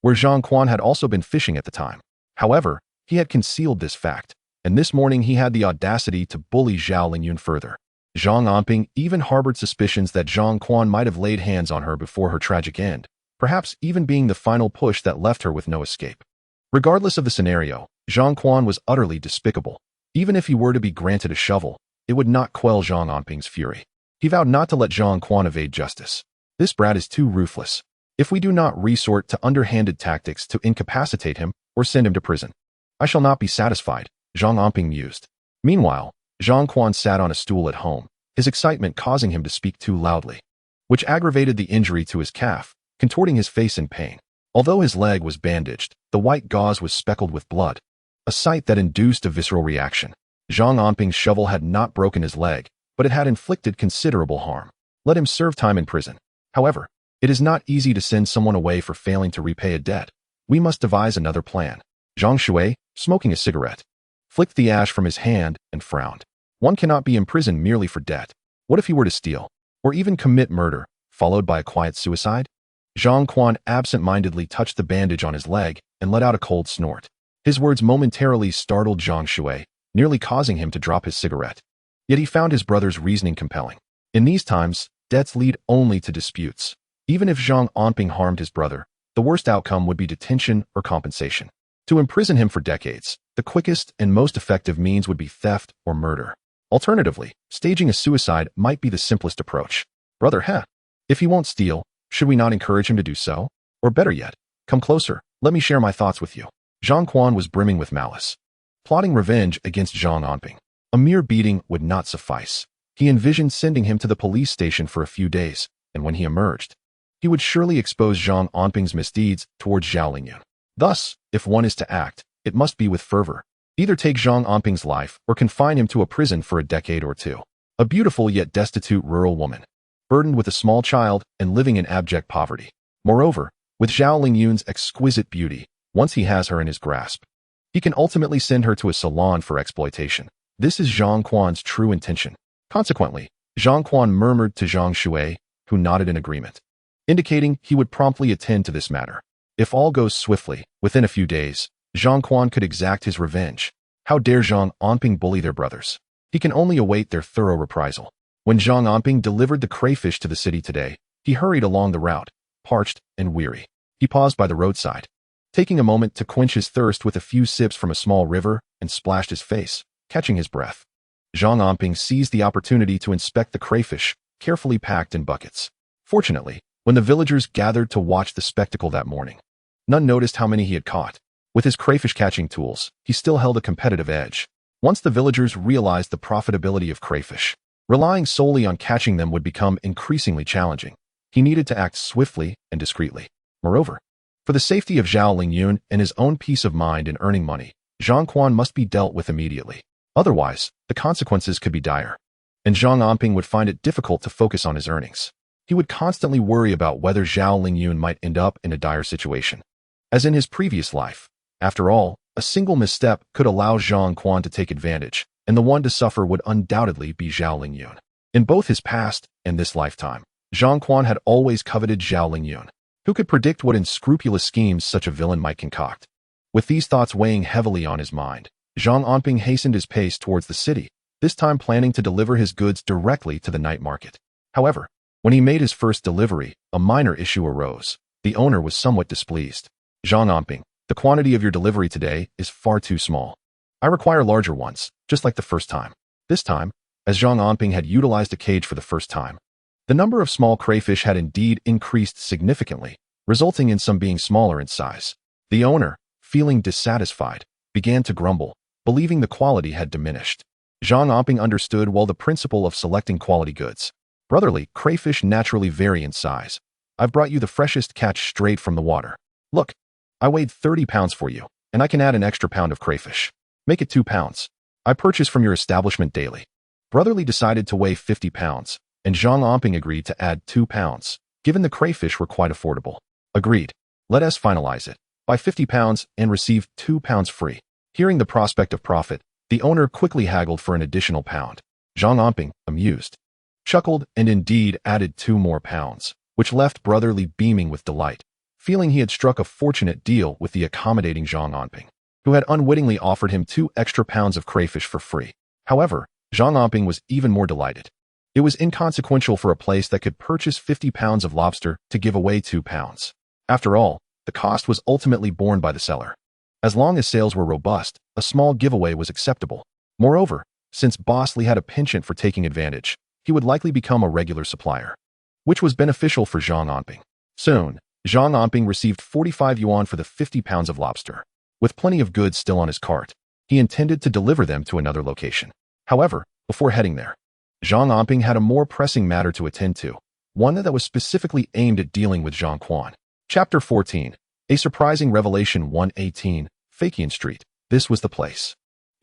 where Zhang Quan had also been fishing at the time. However, he had concealed this fact, and this morning he had the audacity to bully Zhao Lingyun further. Zhang Anping even harbored suspicions that Zhang Quan might have laid hands on her before her tragic end, perhaps even being the final push that left her with no escape. Regardless of the scenario, Zhang Quan was utterly despicable. Even if he were to be granted a shovel, it would not quell Zhang Anping's fury. He vowed not to let Zhang Quan evade justice. This brat is too ruthless. If we do not resort to underhanded tactics to incapacitate him or send him to prison, I shall not be satisfied, Zhang Anping mused. Meanwhile, Zhang Quan sat on a stool at home, his excitement causing him to speak too loudly, which aggravated the injury to his calf, contorting his face in pain. Although his leg was bandaged, the white gauze was speckled with blood, a sight that induced a visceral reaction. Zhang Anping's shovel had not broken his leg, but it had inflicted considerable harm. Let him serve time in prison. However, it is not easy to send someone away for failing to repay a debt. We must devise another plan. Zhang Xue, smoking a cigarette, flicked the ash from his hand and frowned. One cannot be imprisoned merely for debt. What if he were to steal? or even commit murder, followed by a quiet suicide? Zhang Quan absent-mindedly touched the bandage on his leg and let out a cold snort. His words momentarily startled Zhang Shui, nearly causing him to drop his cigarette. Yet he found his brother's reasoning compelling. In these times, debts lead only to disputes. Even if Zhang Anping harmed his brother, the worst outcome would be detention or compensation. To imprison him for decades, the quickest and most effective means would be theft or murder. Alternatively, staging a suicide might be the simplest approach. Brother, if he won't steal, should we not encourage him to do so? Or better yet, come closer, let me share my thoughts with you. Zhang Quan was brimming with malice. Plotting revenge against Zhang Anping. A mere beating would not suffice. He envisioned sending him to the police station for a few days, and when he emerged, he would surely expose Zhang Anping's misdeeds towards Zhao Lingyun. Thus, if one is to act, it must be with fervor. Either take Zhang Anping's life or confine him to a prison for a decade or two. A beautiful yet destitute rural woman, burdened with a small child and living in abject poverty. Moreover, with Zhao Lingyun's exquisite beauty, once he has her in his grasp, he can ultimately send her to a salon for exploitation. This is Zhang Quan's true intention. Consequently, Zhang Quan murmured to Zhang Shui, who nodded in agreement, indicating he would promptly attend to this matter. If all goes swiftly, within a few days, Zhang Quan could exact his revenge. How dare Zhang Anping bully their brothers? He can only await their thorough reprisal. When Zhang Anping delivered the crayfish to the city today, he hurried along the route, parched and weary. He paused by the roadside, taking a moment to quench his thirst with a few sips from a small river, and splashed his face, catching his breath. Zhang Anping seized the opportunity to inspect the crayfish, carefully packed in buckets. Fortunately, when the villagers gathered to watch the spectacle that morning, none noticed how many he had caught. With his crayfish-catching tools, he still held a competitive edge. Once the villagers realized the profitability of crayfish, relying solely on catching them would become increasingly challenging. He needed to act swiftly and discreetly. Moreover, for the safety of Zhao Lingyun and his own peace of mind in earning money, Zhang Quan must be dealt with immediately. Otherwise, the consequences could be dire. And Zhang Anping would find it difficult to focus on his earnings. He would constantly worry about whether Zhao Lingyun might end up in a dire situation. As in his previous life, after all, a single misstep could allow Zhang Quan to take advantage, and the one to suffer would undoubtedly be Zhao Lingyun. In both his past and this lifetime, Zhang Quan had always coveted Zhao Lingyun. Who could predict what unscrupulous schemes such a villain might concoct? With these thoughts weighing heavily on his mind, Zhang Anping hastened his pace towards the city, this time planning to deliver his goods directly to the night market. However, when he made his first delivery, a minor issue arose. The owner was somewhat displeased. Zhang Anping, the quantity of your delivery today is far too small. I require larger ones, just like the first time. This time, as Zhang Anping had utilized a cage for the first time, the number of small crayfish had indeed increased significantly, resulting in some being smaller in size. The owner, feeling dissatisfied, began to grumble, believing the quality had diminished. Zhang Anping understood well the principle of selecting quality goods. Brotherly, crayfish naturally vary in size. I've brought you the freshest catch straight from the water. Look, I weighed 30 pounds for you, and I can add an extra pound of crayfish. Make it 2 pounds. I purchase from your establishment daily. Brotherly decided to weigh 50 pounds, and Zhang Anping agreed to add 2 pounds, given the crayfish were quite affordable. Agreed. Let us finalize it. Buy 50 pounds and receive 2 pounds free. Hearing the prospect of profit, the owner quickly haggled for an additional pound. Zhang Anping, amused, chuckled and indeed added 2 more pounds, which left Brotherly beaming with delight, feeling he had struck a fortunate deal with the accommodating Zhang Anping, who had unwittingly offered him 2 extra pounds of crayfish for free. However, Zhang Anping was even more delighted. It was inconsequential for a place that could purchase 50 pounds of lobster to give away 2 pounds. After all, the cost was ultimately borne by the seller. As long as sales were robust, a small giveaway was acceptable. Moreover, since Bosley had a penchant for taking advantage, he would likely become a regular supplier, which was beneficial for Zhang Anping. Soon, Zhang Anping received 45 yuan for the 50 pounds of lobster. With plenty of goods still on his cart, he intended to deliver them to another location. However, before heading there, Zhang Anping had a more pressing matter to attend to, one that was specifically aimed at dealing with Zhang Quan. Chapter 14. A Surprising Revelation. 118, Fakian Street. This was the place.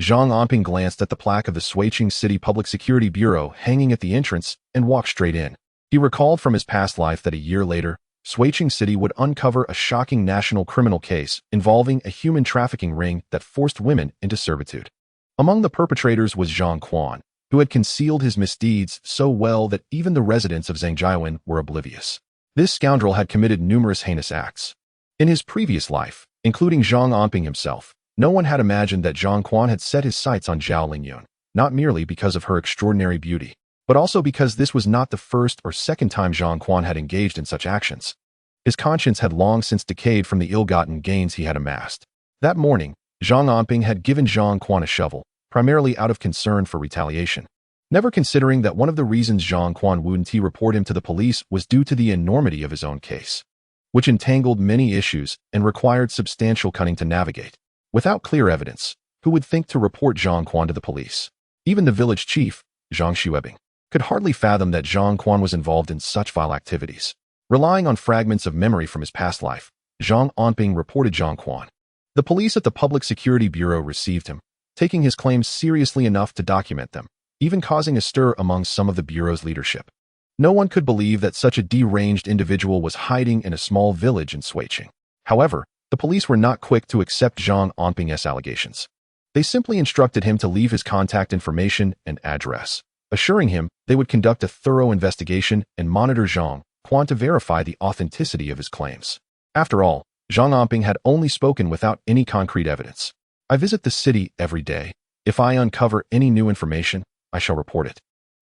Zhang Anping glanced at the plaque of the Suiqing City Public Security Bureau hanging at the entrance and walked straight in. He recalled from his past life that a year later, Suiqing City would uncover a shocking national criminal case involving a human trafficking ring that forced women into servitude. Among the perpetrators was Zhang Quan, who had concealed his misdeeds so well that even the residents of Zhang were oblivious. This scoundrel had committed numerous heinous acts. In his previous life, including Zhang Anping himself, no one had imagined that Zhang Quan had set his sights on Zhao Lingyun, not merely because of her extraordinary beauty, but also because this was not the first or second time Zhang Quan had engaged in such actions. His conscience had long since decayed from the ill-gotten gains he had amassed. That morning, Zhang Anping had given Zhang Quan a shovel, primarily out of concern for retaliation, never considering that one of the reasons Zhang Quan wouldn't report him to the police was due to the enormity of his own case, which entangled many issues and required substantial cunning to navigate. Without clear evidence, who would think to report Zhang Quan to the police? Even the village chief, Zhang Xuebing, could hardly fathom that Zhang Quan was involved in such vile activities. Relying on fragments of memory from his past life, Zhang Anping reported Zhang Quan. The police at the Public Security Bureau received him, taking his claims seriously enough to document them, even causing a stir among some of the Bureau's leadership. No one could believe that such a deranged individual was hiding in a small village in Suiqing. However, the police were not quick to accept Zhang Anping's allegations. They simply instructed him to leave his contact information and address, assuring him they would conduct a thorough investigation and monitor Zhang Quan to verify the authenticity of his claims. After all, Zhang Anping had only spoken without any concrete evidence. I visit the city every day. If I uncover any new information, I shall report it.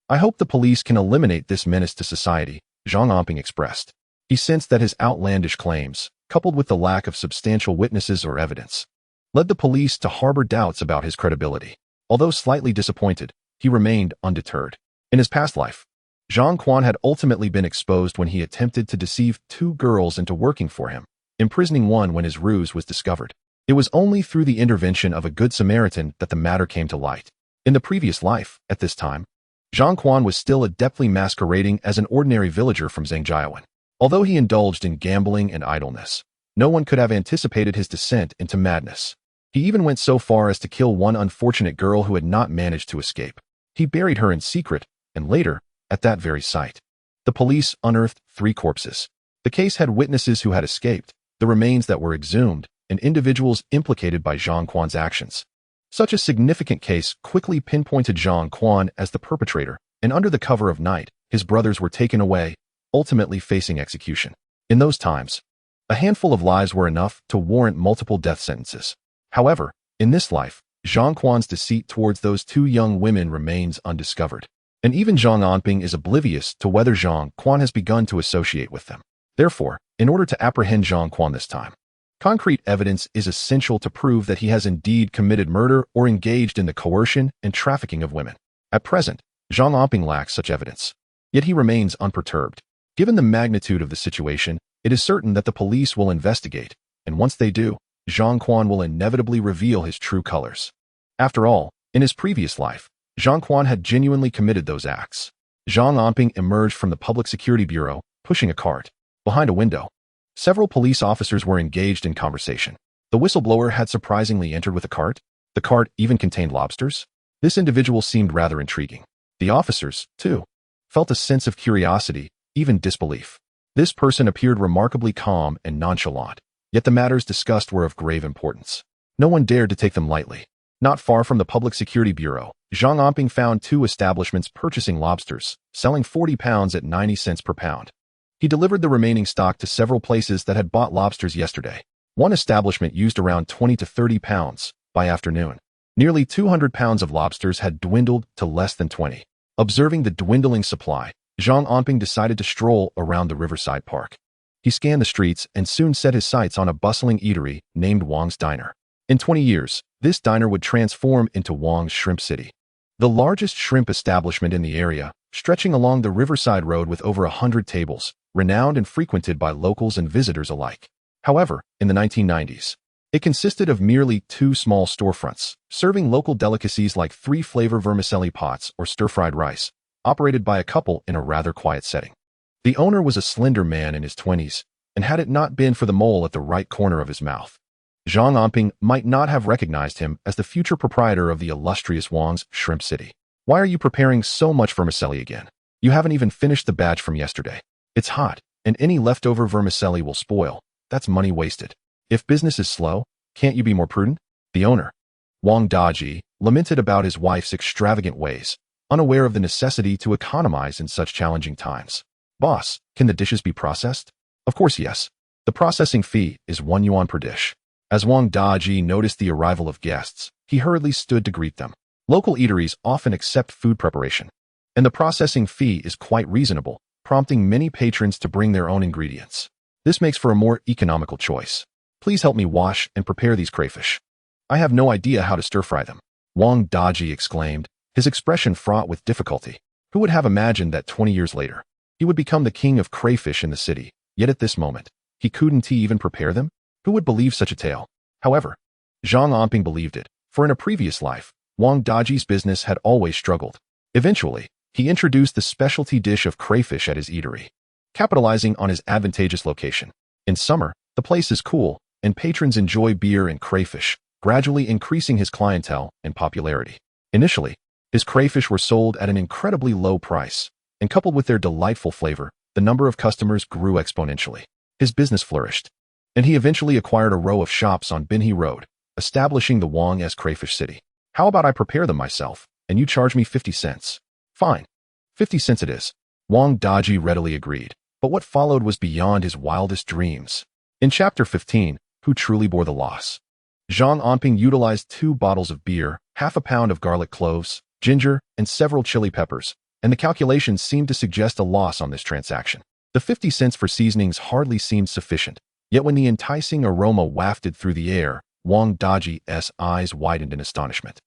I hope the police can eliminate this menace to society, Zhang Anping expressed. He sensed that his outlandish claims, coupled with the lack of substantial witnesses or evidence, led the police to harbor doubts about his credibility. Although slightly disappointed, he remained undeterred. In his past life, Zhang Quan had ultimately been exposed when he attempted to deceive two girls into working for him, imprisoning one when his ruse was discovered. It was only through the intervention of a good Samaritan that the matter came to light. In the previous life, at this time, Zhang Quan was still adeptly masquerading as an ordinary villager from Zhang. Although he indulged in gambling and idleness, no one could have anticipated his descent into madness. He even went so far as to kill one unfortunate girl who had not managed to escape. He buried her in secret, and later, at that very site, the police unearthed 3 corpses. The case had witnesses who had escaped, the remains that were exhumed, and individuals implicated by Zhang Quan's actions. Such a significant case quickly pinpointed Zhang Quan as the perpetrator, and under the cover of night, his brothers were taken away, ultimately facing execution. In those times, a handful of lies were enough to warrant multiple death sentences. However, in this life, Zhang Quan's deceit towards those 2 young women remains undiscovered. And even Zhang Anping is oblivious to whether Zhang Quan has begun to associate with them. Therefore, in order to apprehend Zhang Quan this time, concrete evidence is essential to prove that he has indeed committed murder or engaged in the coercion and trafficking of women. At present, Zhang Anping lacks such evidence, yet he remains unperturbed. Given the magnitude of the situation, it is certain that the police will investigate, and once they do, Zhang Quan will inevitably reveal his true colors. After all, in his previous life, Zhang Quan had genuinely committed those acts. Zhang Anping emerged from the Public Security Bureau, pushing a cart. Behind a window, several police officers were engaged in conversation. The whistleblower had surprisingly entered with a cart. The cart even contained lobsters. This individual seemed rather intriguing. The officers, too, felt a sense of curiosity, even disbelief. This person appeared remarkably calm and nonchalant, yet the matters discussed were of grave importance. No one dared to take them lightly. Not far from the Public Security Bureau, Zhang Anping found 2 establishments purchasing lobsters, selling 40 pounds at 90 cents per pound. He delivered the remaining stock to several places that had bought lobsters yesterday. One establishment used around 20 to 30 pounds. By afternoon, nearly 200 pounds of lobsters had dwindled to less than 20. Observing the dwindling supply, Zhang Anping decided to stroll around the riverside park. He scanned the streets and soon set his sights on a bustling eatery named Wang's Diner. In 20 years, this diner would transform into Wang's Shrimp City, the largest shrimp establishment in the area, stretching along the riverside road with over 100 tables, renowned and frequented by locals and visitors alike. However, in the 1990s, it consisted of merely 2 small storefronts, serving local delicacies like 3-flavor vermicelli pots or stir-fried rice, operated by a couple in a rather quiet setting. The owner was a slender man in his 20s, and had it not been for the mole at the right corner of his mouth, Zhang Anping might not have recognized him as the future proprietor of the illustrious Wang's Shrimp City. Why are you preparing so much vermicelli again? You haven't even finished the batch from yesterday. It's hot, and any leftover vermicelli will spoil. That's money wasted. If business is slow, can't you be more prudent? The owner, Wang Daji, lamented about his wife's extravagant ways, unaware of the necessity to economize in such challenging times. Boss, can the dishes be processed? Of course yes. The processing fee is 1 yuan per dish. As Wang Daji noticed the arrival of guests, he hurriedly stood to greet them. Local eateries often accept food preparation, and the processing fee is quite reasonable, prompting many patrons to bring their own ingredients. This makes for a more economical choice. Please help me wash and prepare these crayfish. I have no idea how to stir-fry them, Wang Daji exclaimed, his expression fraught with difficulty. Who would have imagined that 20 years later, he would become the king of crayfish in the city, yet at this moment, he couldn't even prepare them? Who would believe such a tale? However, Zhang Anping believed it, for in a previous life, Wang Daji's business had always struggled. Eventually, he introduced the specialty dish of crayfish at his eatery, capitalizing on his advantageous location. In summer, the place is cool, and patrons enjoy beer and crayfish, gradually increasing his clientele and popularity. Initially, his crayfish were sold at an incredibly low price, and coupled with their delightful flavor, the number of customers grew exponentially. His business flourished, and he eventually acquired a row of shops on Binhe Road, establishing the Wang as Crayfish City. How about I prepare them myself, and you charge me 50 cents? Fine. 50 cents it is. Wang Daji readily agreed, but what followed was beyond his wildest dreams. In Chapter 15, Who Truly Bore the Loss? Zhang Anping utilized 2 bottles of beer, half a pound of garlic cloves, ginger, and several chili peppers, and the calculations seemed to suggest a loss on this transaction. The 50 cents for seasonings hardly seemed sufficient, yet when the enticing aroma wafted through the air, Wang Daji's eyes widened in astonishment.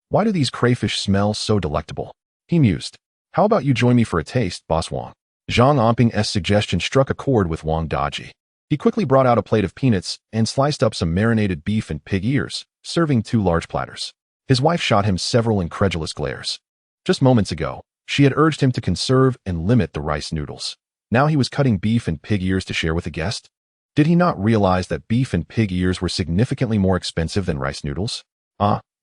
Why do these crayfish smell so delectable? He mused. How about you join me for a taste, Boss Wang? Zhang Anping's suggestion struck a chord with Wang Daji. He quickly brought out a plate of peanuts and sliced up some marinated beef and pig ears, serving 2 large platters. His wife shot him several incredulous glares. Just moments ago, she had urged him to conserve and limit the rice noodles. Now he was cutting beef and pig ears to share with a guest? Did he not realize that beef and pig ears were significantly more expensive than rice noodles?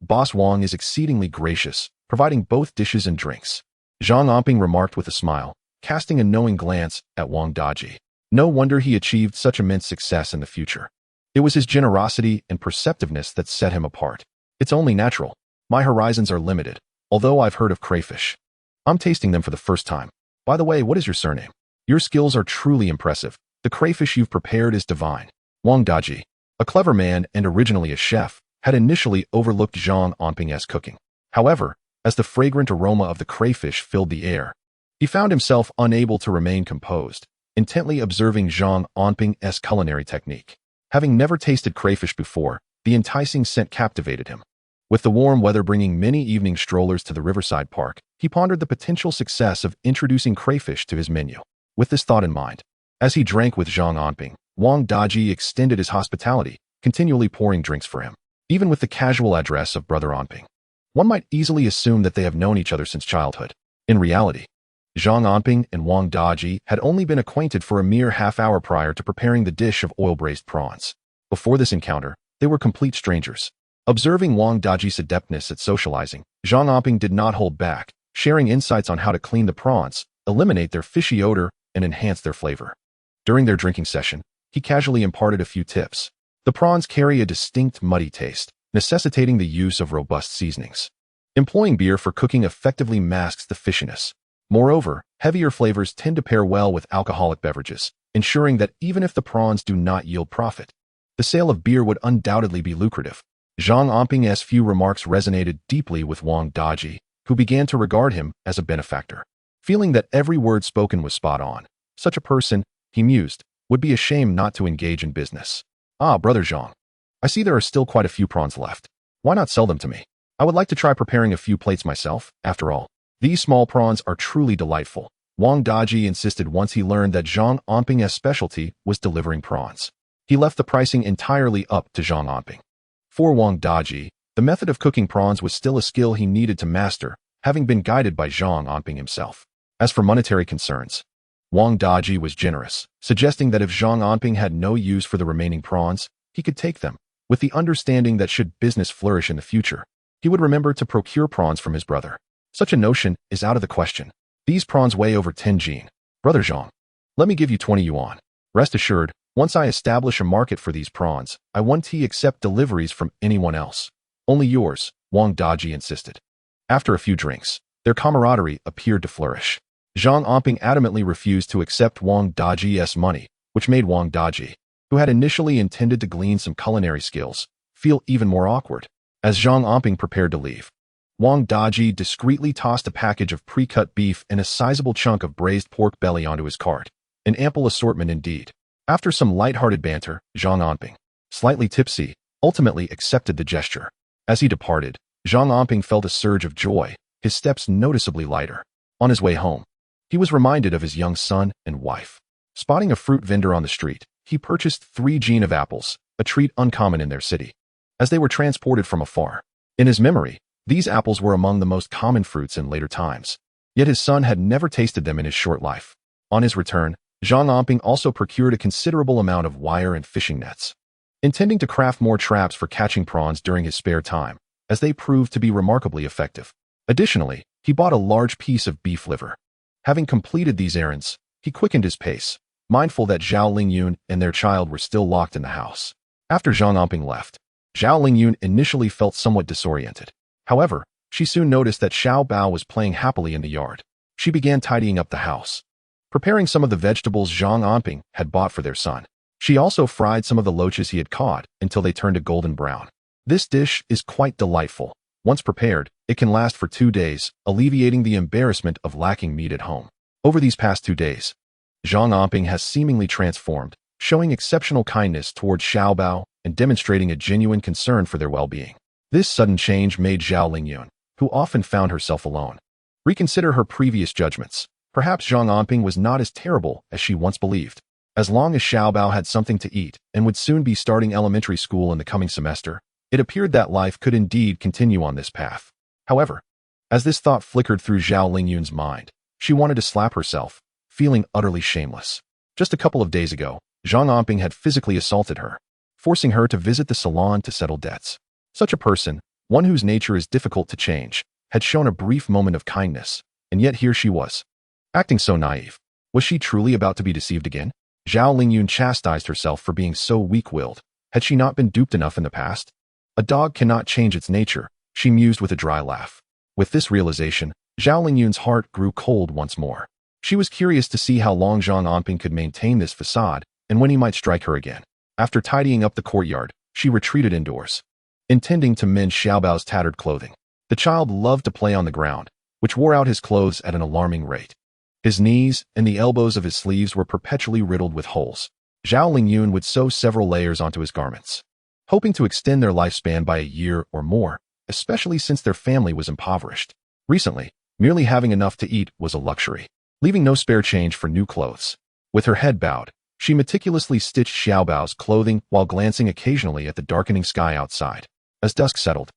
Boss Wang is exceedingly gracious, providing both dishes and drinks, Zhang Anping remarked with a smile, casting a knowing glance at Wang Daji. No wonder he achieved such immense success in the future. It was his generosity and perceptiveness that set him apart. It's only natural. My horizons are limited, although I've heard of crayfish. I'm tasting them for the first time. By the way, what is your surname? Your skills are truly impressive. The crayfish you've prepared is divine. Wang Daji, a clever man and originally a chef, had initially overlooked Zhang Anping's cooking. However, as the fragrant aroma of the crayfish filled the air, he found himself unable to remain composed, intently observing Zhang Anping's culinary technique. Having never tasted crayfish before, the enticing scent captivated him. With the warm weather bringing many evening strollers to the riverside park, he pondered the potential success of introducing crayfish to his menu. With this thought in mind, as he drank with Zhang Anping, Wang Daji extended his hospitality, continually pouring drinks for him. Even with the casual address of Brother Anping, one might easily assume that they have known each other since childhood. In reality, Zhang Anping and Wang Daji had only been acquainted for a mere half-hour prior to preparing the dish of oil-braised prawns. Before this encounter, they were complete strangers. Observing Wang Daji's adeptness at socializing, Zhang Anping did not hold back, sharing insights on how to clean the prawns, eliminate their fishy odor, and enhance their flavor. During their drinking session, he casually imparted a few tips. The prawns carry a distinct muddy taste, necessitating the use of robust seasonings. Employing beer for cooking effectively masks the fishiness. Moreover, heavier flavors tend to pair well with alcoholic beverages, ensuring that even if the prawns do not yield profit, the sale of beer would undoubtedly be lucrative. Zhang Anping's few remarks resonated deeply with Wang Daji, who began to regard him as a benefactor. Feeling that every word spoken was spot on, such a person, he mused, would be ashamed not to engage in business. Brother Zhang, I see there are still quite a few prawns left. Why not sell them to me? I would like to try preparing a few plates myself, after all. These small prawns are truly delightful, Wang Daji insisted once he learned that Zhang Anping's specialty was delivering prawns. He left the pricing entirely up to Zhang Anping. For Wang Daji, the method of cooking prawns was still a skill he needed to master, having been guided by Zhang Anping himself. As for monetary concerns, Wang Daji was generous, suggesting that if Zhang Anping had no use for the remaining prawns, he could take them, with the understanding that should business flourish in the future, he would remember to procure prawns from his brother. Such a notion is out of the question. These prawns weigh over 10 jin. Brother Zhang, let me give you 20 yuan. Rest assured, once I establish a market for these prawns, I won't accept deliveries from anyone else. Only yours, Wang Daji insisted. After a few drinks, Their camaraderie appeared to flourish. Zhang Anping adamantly refused to accept Wang Daji's money, which made Wang Daji, who had initially intended to glean some culinary skills, feel even more awkward. As Zhang Anping prepared to leave, Wang Daji discreetly tossed a package of pre-cut beef and a sizable chunk of braised pork belly onto his cart. An ample assortment indeed. After some light-hearted banter, Zhang Anping, slightly tipsy, ultimately accepted the gesture. As he departed, Zhang Anping felt a surge of joy, his steps noticeably lighter. On his way home, he was reminded of his young son and wife. Spotting a fruit vendor on the street, he purchased 3 gean of apples, a treat uncommon in their city, as they were transported from afar. In his memory, these apples were among the most common fruits in later times, yet his son had never tasted them in his short life. On his return, Zhang Anping also procured a considerable amount of wire and fishing nets, intending to craft more traps for catching prawns during his spare time, as they proved to be remarkably effective. Additionally, he bought a large piece of beef liver. Having completed these errands, he quickened his pace, mindful that Zhao Lingyun and their child were still locked in the house. After Zhang Anping left, Zhao Lingyun initially felt somewhat disoriented. However, she soon noticed that Xiao Bao was playing happily in the yard. She began tidying up the house, preparing some of the vegetables Zhang Anping had bought for their son. She also fried some of the loaches he had caught until they turned a golden brown. This dish is quite delightful. Once prepared, it can last for 2 days, alleviating the embarrassment of lacking meat at home. Over these past 2 days, Zhang Anping has seemingly transformed, showing exceptional kindness towards Xiao Bao and demonstrating a genuine concern for their well-being. This sudden change made Zhao Lingyun, who often found herself alone, reconsider her previous judgments. Perhaps Zhang Anping was not as terrible as she once believed. As long as Xiao Bao had something to eat and would soon be starting elementary school in the coming semester, it appeared that life could indeed continue on this path. However, as this thought flickered through Zhao Lingyun's mind, she wanted to slap herself, feeling utterly shameless. Just a couple of days ago, Zhang Anping had physically assaulted her, forcing her to visit the salon to settle debts. Such a person, one whose nature is difficult to change, had shown a brief moment of kindness, and yet here she was, acting so naive. Was she truly about to be deceived again? Zhao Lingyun chastised herself for being so weak-willed. Had she not been duped enough in the past? A dog cannot change its nature, she mused with a dry laugh. With this realization, Zhao Lingyun's heart grew cold once more. She was curious to see how long Zhang Anping could maintain this facade, and when he might strike her again. After tidying up the courtyard, she retreated indoors, intending to mend Xiao Bao's tattered clothing. The child loved to play on the ground, which wore out his clothes at an alarming rate. His knees and the elbows of his sleeves were perpetually riddled with holes. Zhao Lingyun would sew several layers onto his garments, hoping to extend their lifespan by a year or more, especially since their family was impoverished. Recently, merely having enough to eat was a luxury, leaving no spare change for new clothes. With her head bowed, she meticulously stitched Xiao Bao's clothing while glancing occasionally at the darkening sky outside. As dusk settled,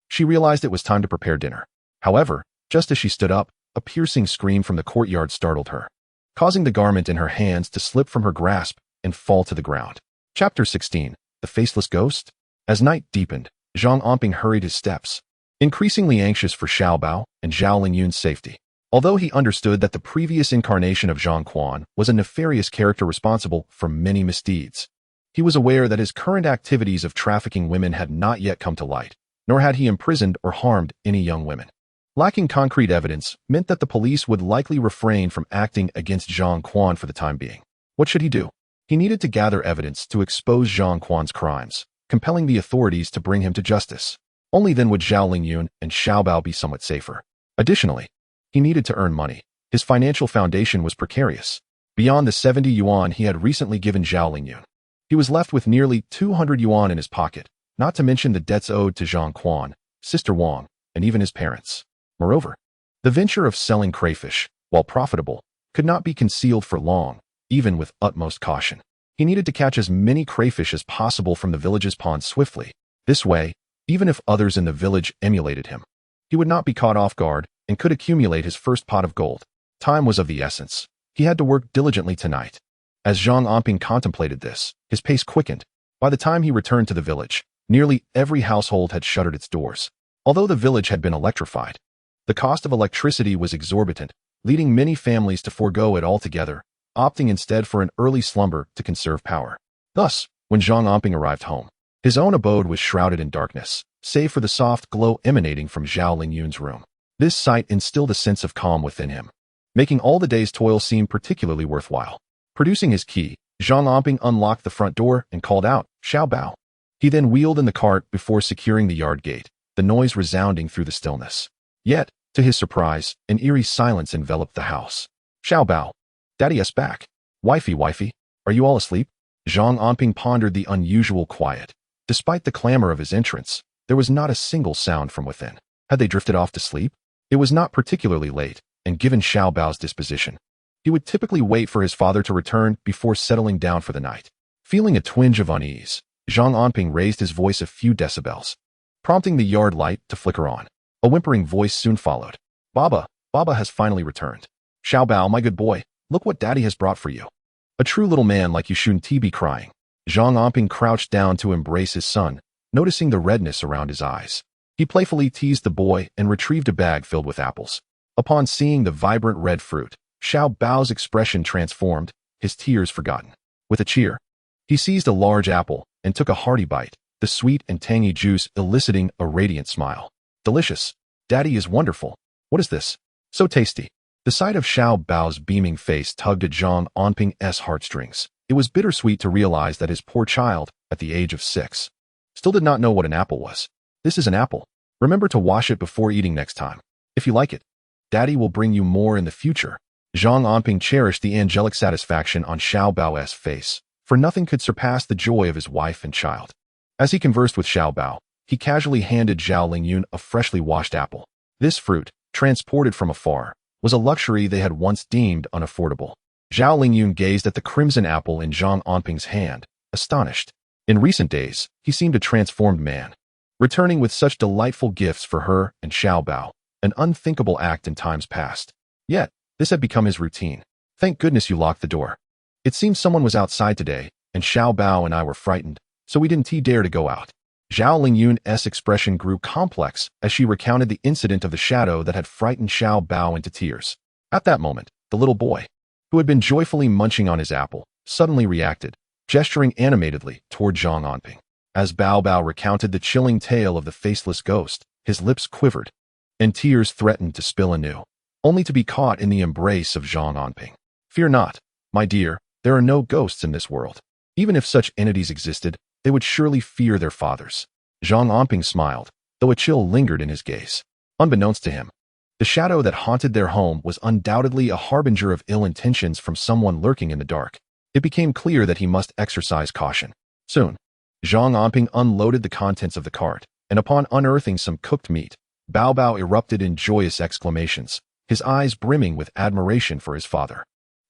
she realized it was time to prepare dinner. However, just as she stood up, a piercing scream from the courtyard startled her, causing the garment in her hands to slip from her grasp and fall to the ground. Chapter 16. The Faceless Ghost? As night deepened, Zhang Anping hurried his steps, increasingly anxious for Xiao Bao and Zhao Lingyun's safety. Although he understood that the previous incarnation of Zhang Quan was a nefarious character responsible for many misdeeds, he was aware that his current activities of trafficking women had not yet come to light, nor had he imprisoned or harmed any young women. Lacking concrete evidence meant that the police would likely refrain from acting against Zhang Quan for the time being. What should he do? He needed to gather evidence to expose Zhang Quan's crimes, compelling the authorities to bring him to justice. Only then would Zhao Lingyun and Xiao Bao be somewhat safer. Additionally, he needed to earn money. His financial foundation was precarious. Beyond the 70 yuan he had recently given Zhao Lingyun, he was left with nearly 200 yuan in his pocket, not to mention the debts owed to Zhang Quan, Sister Wang, and even his parents. Moreover, the venture of selling crayfish, while profitable, could not be concealed for long, even with utmost caution. He needed to catch as many crayfish as possible from the village's pond swiftly. This way, even if others in the village emulated him, he would not be caught off guard and could accumulate his first pot of gold. Time was of the essence. He had to work diligently tonight. As Zhang Anping contemplated this, his pace quickened. By the time he returned to the village, nearly every household had shuttered its doors. Although the village had been electrified, the cost of electricity was exorbitant, leading many families to forego it altogether, opting instead for an early slumber to conserve power. Thus, when Zhang Anping arrived home, his own abode was shrouded in darkness, save for the soft glow emanating from Zhao Lingyun's room. This sight instilled a sense of calm within him, making all the day's toil seem particularly worthwhile. Producing his key, Zhang Anping unlocked the front door and called out, "Xiao Bao." He then wheeled in the cart before securing the yard gate, the noise resounding through the stillness. Yet, to his surprise, an eerie silence enveloped the house. "Xiao Bao, Daddy-us back. Wifey, are you all asleep?" Zhang Anping pondered the unusual quiet. Despite the clamor of his entrance, there was not a single sound from within. Had they drifted off to sleep? It was not particularly late, and given Xiao Bao's disposition, he would typically wait for his father to return before settling down for the night. Feeling a twinge of unease, Zhang Anping raised his voice a few decibels, prompting the yard light to flicker on. A whimpering voice soon followed. Baba has finally returned. "Xiao Bao, my good boy, look what Daddy has brought for you. A true little man like you shouldn't be crying." Zhang Anping crouched down to embrace his son, noticing the redness around his eyes. He playfully teased the boy and retrieved a bag filled with apples. Upon seeing the vibrant red fruit, Xiao Bao's expression transformed, his tears forgotten. With a cheer, he seized a large apple and took a hearty bite, the sweet and tangy juice eliciting a radiant smile. "Delicious. Daddy is wonderful. What is this? So tasty." The sight of Xiao Bao's beaming face tugged at Zhang Anping's heartstrings. It was bittersweet to realize that his poor child, at the age of 6, still did not know what an apple was. "This is an apple. Remember to wash it before eating next time. If you like it, Daddy will bring you more in the future." Zhang Anping cherished the angelic satisfaction on Xiao Bao's face, for nothing could surpass the joy of his wife and child. As he conversed with Xiao Bao, he casually handed Zhao Lingyun a freshly washed apple. This fruit, transported from afar, was a luxury they had once deemed unaffordable. Zhao Lingyun gazed at the crimson apple in Zhang Anping's hand, astonished. In recent days, he seemed a transformed man, returning with such delightful gifts for her and Xiao Bao, an unthinkable act in times past. Yet, this had become his routine. "Thank goodness you locked the door. It seems someone was outside today, and Xiao Bao and I were frightened, so we didn't dare to go out." Zhao Lingyun's expression grew complex as she recounted the incident of the shadow that had frightened Xiao Bao into tears. At that moment, the little boy, who had been joyfully munching on his apple, suddenly reacted, gesturing animatedly toward Zhang Anping. As Bao Bao recounted the chilling tale of the faceless ghost, his lips quivered, and tears threatened to spill anew, only to be caught in the embrace of Zhang Anping. "Fear not, my dear, there are no ghosts in this world. Even if such entities existed, they would surely fear their fathers." Zhang Anping smiled, though a chill lingered in his gaze. Unbeknownst to him, the shadow that haunted their home was undoubtedly a harbinger of ill intentions from someone lurking in the dark. It became clear that he must exercise caution. Soon, Zhang Anping unloaded the contents of the cart, and upon unearthing some cooked meat, Bao Bao erupted in joyous exclamations, his eyes brimming with admiration for his father.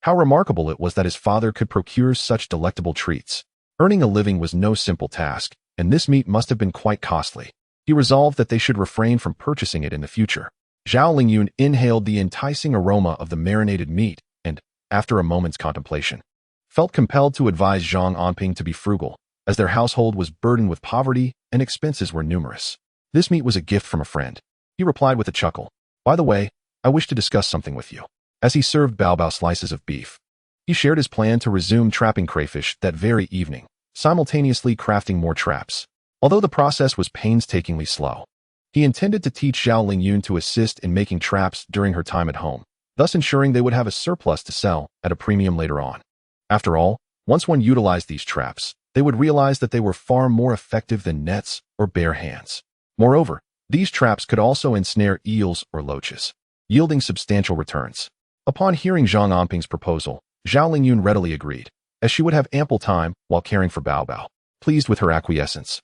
How remarkable it was that his father could procure such delectable treats. Earning a living was no simple task, and this meat must have been quite costly. He resolved that they should refrain from purchasing it in the future. Zhao Lingyun inhaled the enticing aroma of the marinated meat and, after a moment's contemplation, felt compelled to advise Zhang Anping to be frugal, as their household was burdened with poverty and expenses were numerous. "This meat was a gift from a friend," he replied with a chuckle. "By the way, I wish to discuss something with you." As he served Bao Bao slices of beef, he shared his plan to resume trapping crayfish that very evening, simultaneously crafting more traps. Although the process was painstakingly slow, he intended to teach Zhao Lingyun to assist in making traps during her time at home, thus ensuring they would have a surplus to sell at a premium later on. After all, once one utilized these traps, they would realize that they were far more effective than nets or bare hands. Moreover, these traps could also ensnare eels or loaches, yielding substantial returns. Upon hearing Zhang Anping's proposal, Zhao Lingyun readily agreed, as she would have ample time while caring for Bao Bao. Pleased with her acquiescence,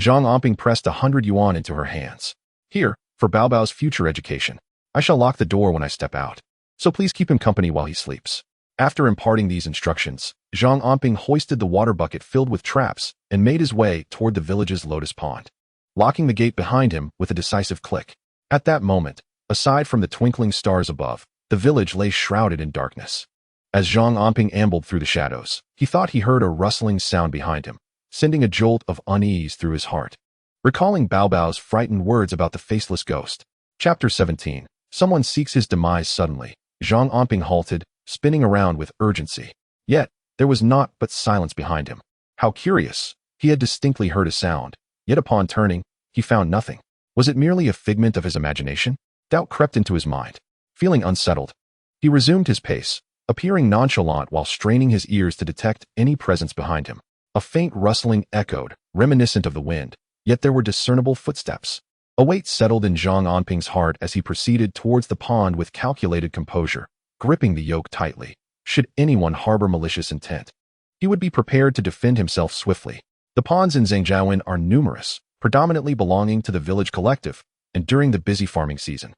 Zhang Anping pressed 100 yuan into her hands. "Here, for Bao Bao's future education. I shall lock the door when I step out, so please keep him company while he sleeps." After imparting these instructions, Zhang Anping hoisted the water bucket filled with traps and made his way toward the village's lotus pond, locking the gate behind him with a decisive click. At that moment, aside from the twinkling stars above, the village lay shrouded in darkness. As Zhang Anping ambled through the shadows, he thought he heard a rustling sound behind him, sending a jolt of unease through his heart. Recalling Bao Bao's frightened words about the faceless ghost. Chapter 17. Someone seeks his demise suddenly. Zhang Anping halted, spinning around with urgency. Yet, there was naught but silence behind him. How curious! He had distinctly heard a sound, yet upon turning, he found nothing. Was it merely a figment of his imagination? Doubt crept into his mind. Feeling unsettled, he resumed his pace, appearing nonchalant while straining his ears to detect any presence behind him. A faint rustling echoed, reminiscent of the wind, yet there were discernible footsteps. A weight settled in Zhang Anping's heart as he proceeded towards the pond with calculated composure, gripping the yoke tightly. Should anyone harbor malicious intent, he would be prepared to defend himself swiftly. The ponds in Zhangjiawen are numerous, predominantly belonging to the village collective, and during the busy farming season,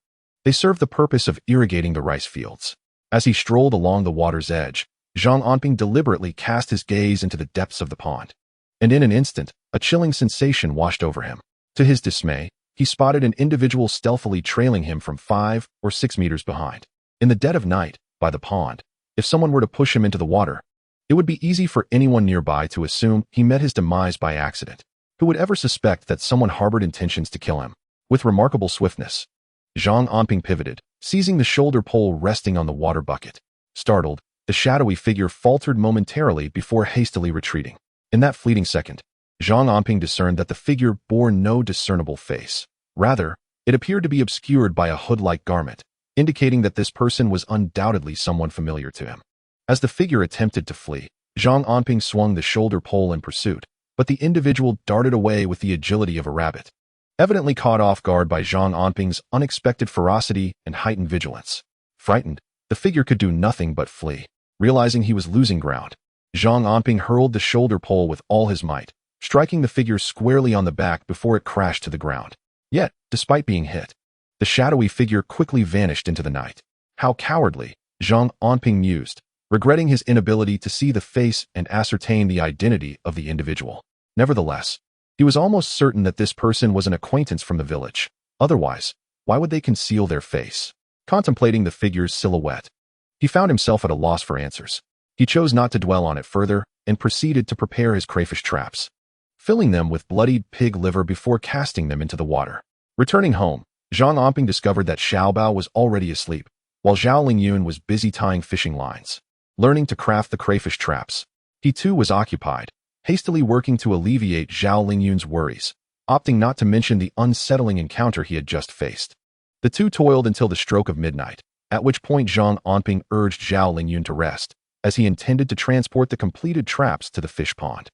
they serve the purpose of irrigating the rice fields. As he strolled along the water's edge, Zhang Anping deliberately cast his gaze into the depths of the pond. And in an instant, a chilling sensation washed over him. To his dismay, he spotted an individual stealthily trailing him from 5 or 6 meters behind. In the dead of night, by the pond, if someone were to push him into the water, it would be easy for anyone nearby to assume he met his demise by accident. Who would ever suspect that someone harbored intentions to kill him? With remarkable swiftness, Zhang Anping pivoted, seizing the shoulder pole resting on the water bucket. Startled, the shadowy figure faltered momentarily before hastily retreating. In that fleeting second, Zhang Anping discerned that the figure bore no discernible face. Rather, it appeared to be obscured by a hood-like garment, indicating that this person was undoubtedly someone familiar to him. As the figure attempted to flee, Zhang Anping swung the shoulder pole in pursuit, but the individual darted away with the agility of a rabbit. Evidently caught off guard by Zhang Anping's unexpected ferocity and heightened vigilance. Frightened, the figure could do nothing but flee. Realizing he was losing ground, Zhang Anping hurled the shoulder pole with all his might, striking the figure squarely on the back before it crashed to the ground. Yet, despite being hit, the shadowy figure quickly vanished into the night. How cowardly, Zhang Anping mused, regretting his inability to see the face and ascertain the identity of the individual. Nevertheless, he was almost certain that this person was an acquaintance from the village. Otherwise, why would they conceal their face? Contemplating the figure's silhouette, he found himself at a loss for answers. He chose not to dwell on it further and proceeded to prepare his crayfish traps, filling them with bloodied pig liver before casting them into the water. Returning home, Zhang Anping discovered that Xiaobao was already asleep, while Zhao Lingyun was busy tying fishing lines. Learning to craft the crayfish traps, he too was occupied, hastily working to alleviate Zhao Lingyun's worries, opting not to mention the unsettling encounter he had just faced. The two toiled until the stroke of midnight, at which point Zhang Anping urged Zhao Lingyun to rest, as he intended to transport the completed traps to the fish pond.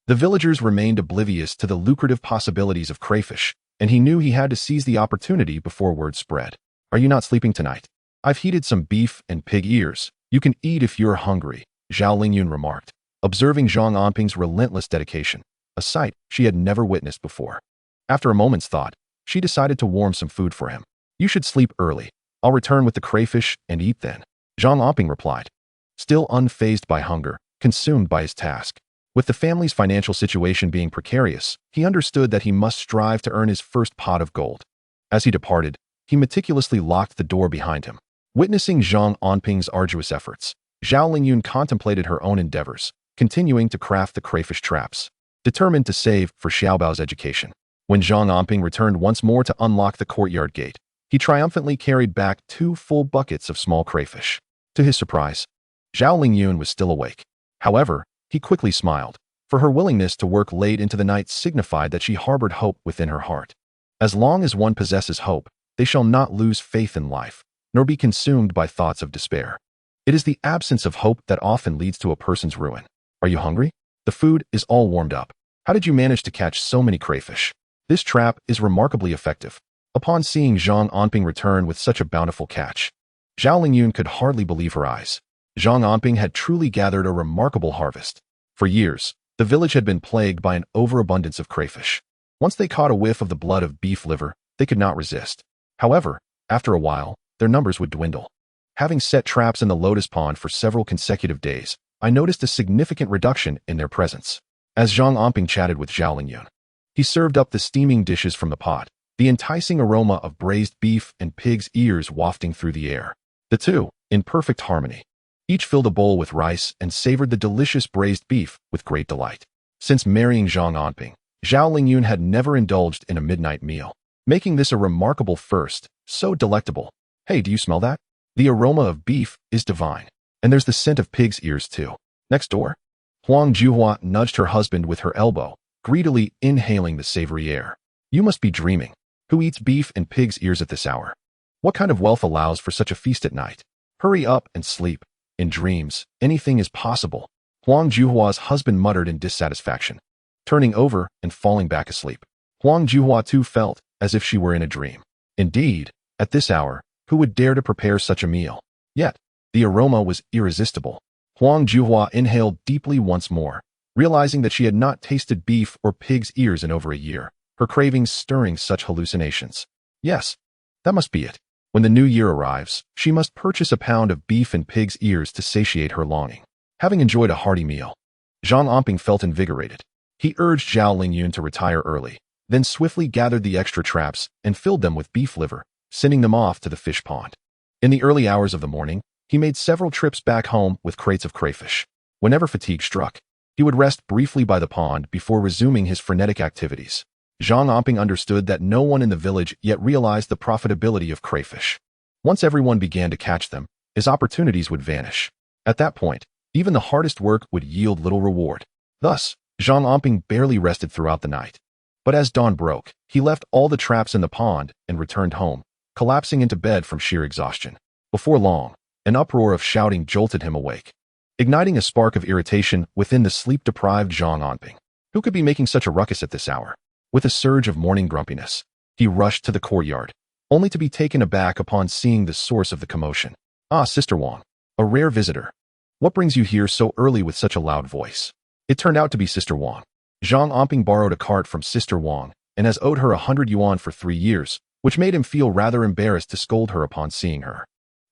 The villagers remained oblivious to the lucrative possibilities of crayfish, and he knew he had to seize the opportunity before word spread. "Are you not sleeping tonight? I've heated some beef and pig ears. You can eat if you're hungry," Zhao Lingyun remarked, observing Zhang Anping's relentless dedication, a sight she had never witnessed before. After a moment's thought, she decided to warm some food for him. "You should sleep early. I'll return with the crayfish and eat then," Zhang Anping replied, still unfazed by hunger, consumed by his task. With the family's financial situation being precarious, he understood that he must strive to earn his first pot of gold. As he departed, he meticulously locked the door behind him. Witnessing Zhang Anping's arduous efforts, Zhao Lingyun contemplated her own endeavors, continuing to craft the crayfish traps, determined to save for Xiaobao's education. When Zhang Anping returned once more to unlock the courtyard gate, he triumphantly carried back 2 full buckets of small crayfish. To his surprise, Zhao Lingyun was still awake. However, he quickly smiled, for her willingness to work late into the night signified that she harbored hope within her heart. As long as one possesses hope, they shall not lose faith in life, nor be consumed by thoughts of despair. It is the absence of hope that often leads to a person's ruin. "Are you hungry? The food is all warmed up. How did you manage to catch so many crayfish? This trap is remarkably effective." Upon seeing Zhang Anping return with such a bountiful catch, Zhao Lingyun could hardly believe her eyes. Zhang Anping had truly gathered a remarkable harvest. For years, the village had been plagued by an overabundance of crayfish. Once they caught a whiff of the blood of beef liver, they could not resist. However, after a while, their numbers would dwindle. "Having set traps in the lotus pond for several consecutive days, I noticed a significant reduction in their presence." As Zhang Anping chatted with Zhao Lingyun, he served up the steaming dishes from the pot, the enticing aroma of braised beef and pig's ears wafting through the air. The two, in perfect harmony, each filled a bowl with rice and savored the delicious braised beef with great delight. Since marrying Zhang Anping, Zhao Lingyun had never indulged in a midnight meal, making this a remarkable first, so delectable. "Hey, do you smell that? The aroma of beef is divine. And there's the scent of pig's ears too. Next door." Huang Juhua nudged her husband with her elbow, greedily inhaling the savory air. "You must be dreaming. Who eats beef and pig's ears at this hour?" What kind of wealth allows for such a feast at night? Hurry up and sleep. In dreams, anything is possible, Huang Juhua's husband muttered in dissatisfaction, turning over and falling back asleep. Huang Juhua too felt as if she were in a dream. Indeed, at this hour, who would dare to prepare such a meal? Yet, the aroma was irresistible. Huang Juhua inhaled deeply once more, realizing that she had not tasted beef or pig's ears in over a year, her cravings stirring such hallucinations. Yes, that must be it. When the new year arrives, she must purchase a pound of beef and pig's ears to satiate her longing. Having enjoyed a hearty meal, Zhang Anping felt invigorated. He urged Zhao Lingyun to retire early, then swiftly gathered the extra traps and filled them with beef liver, sending them off to the fish pond. In the early hours of the morning, he made several trips back home with crates of crayfish. Whenever fatigue struck, he would rest briefly by the pond before resuming his frenetic activities. Zhang Anping understood that no one in the village yet realized the profitability of crayfish. Once everyone began to catch them, his opportunities would vanish. At that point, even the hardest work would yield little reward. Thus, Zhang Anping barely rested throughout the night. But as dawn broke, he left all the traps in the pond and returned home, collapsing into bed from sheer exhaustion. Before long, an uproar of shouting jolted him awake, igniting a spark of irritation within the sleep-deprived Zhang Anping. Who could be making such a ruckus at this hour? With a surge of morning grumpiness, he rushed to the courtyard, only to be taken aback upon seeing the source of the commotion. Ah, Sister Wang, a rare visitor. What brings you here so early with such a loud voice? It turned out to be Sister Wang. Zhang Anping borrowed a cart from Sister Wang and has owed her 100 yuan for 3 years, which made him feel rather embarrassed to scold her upon seeing her.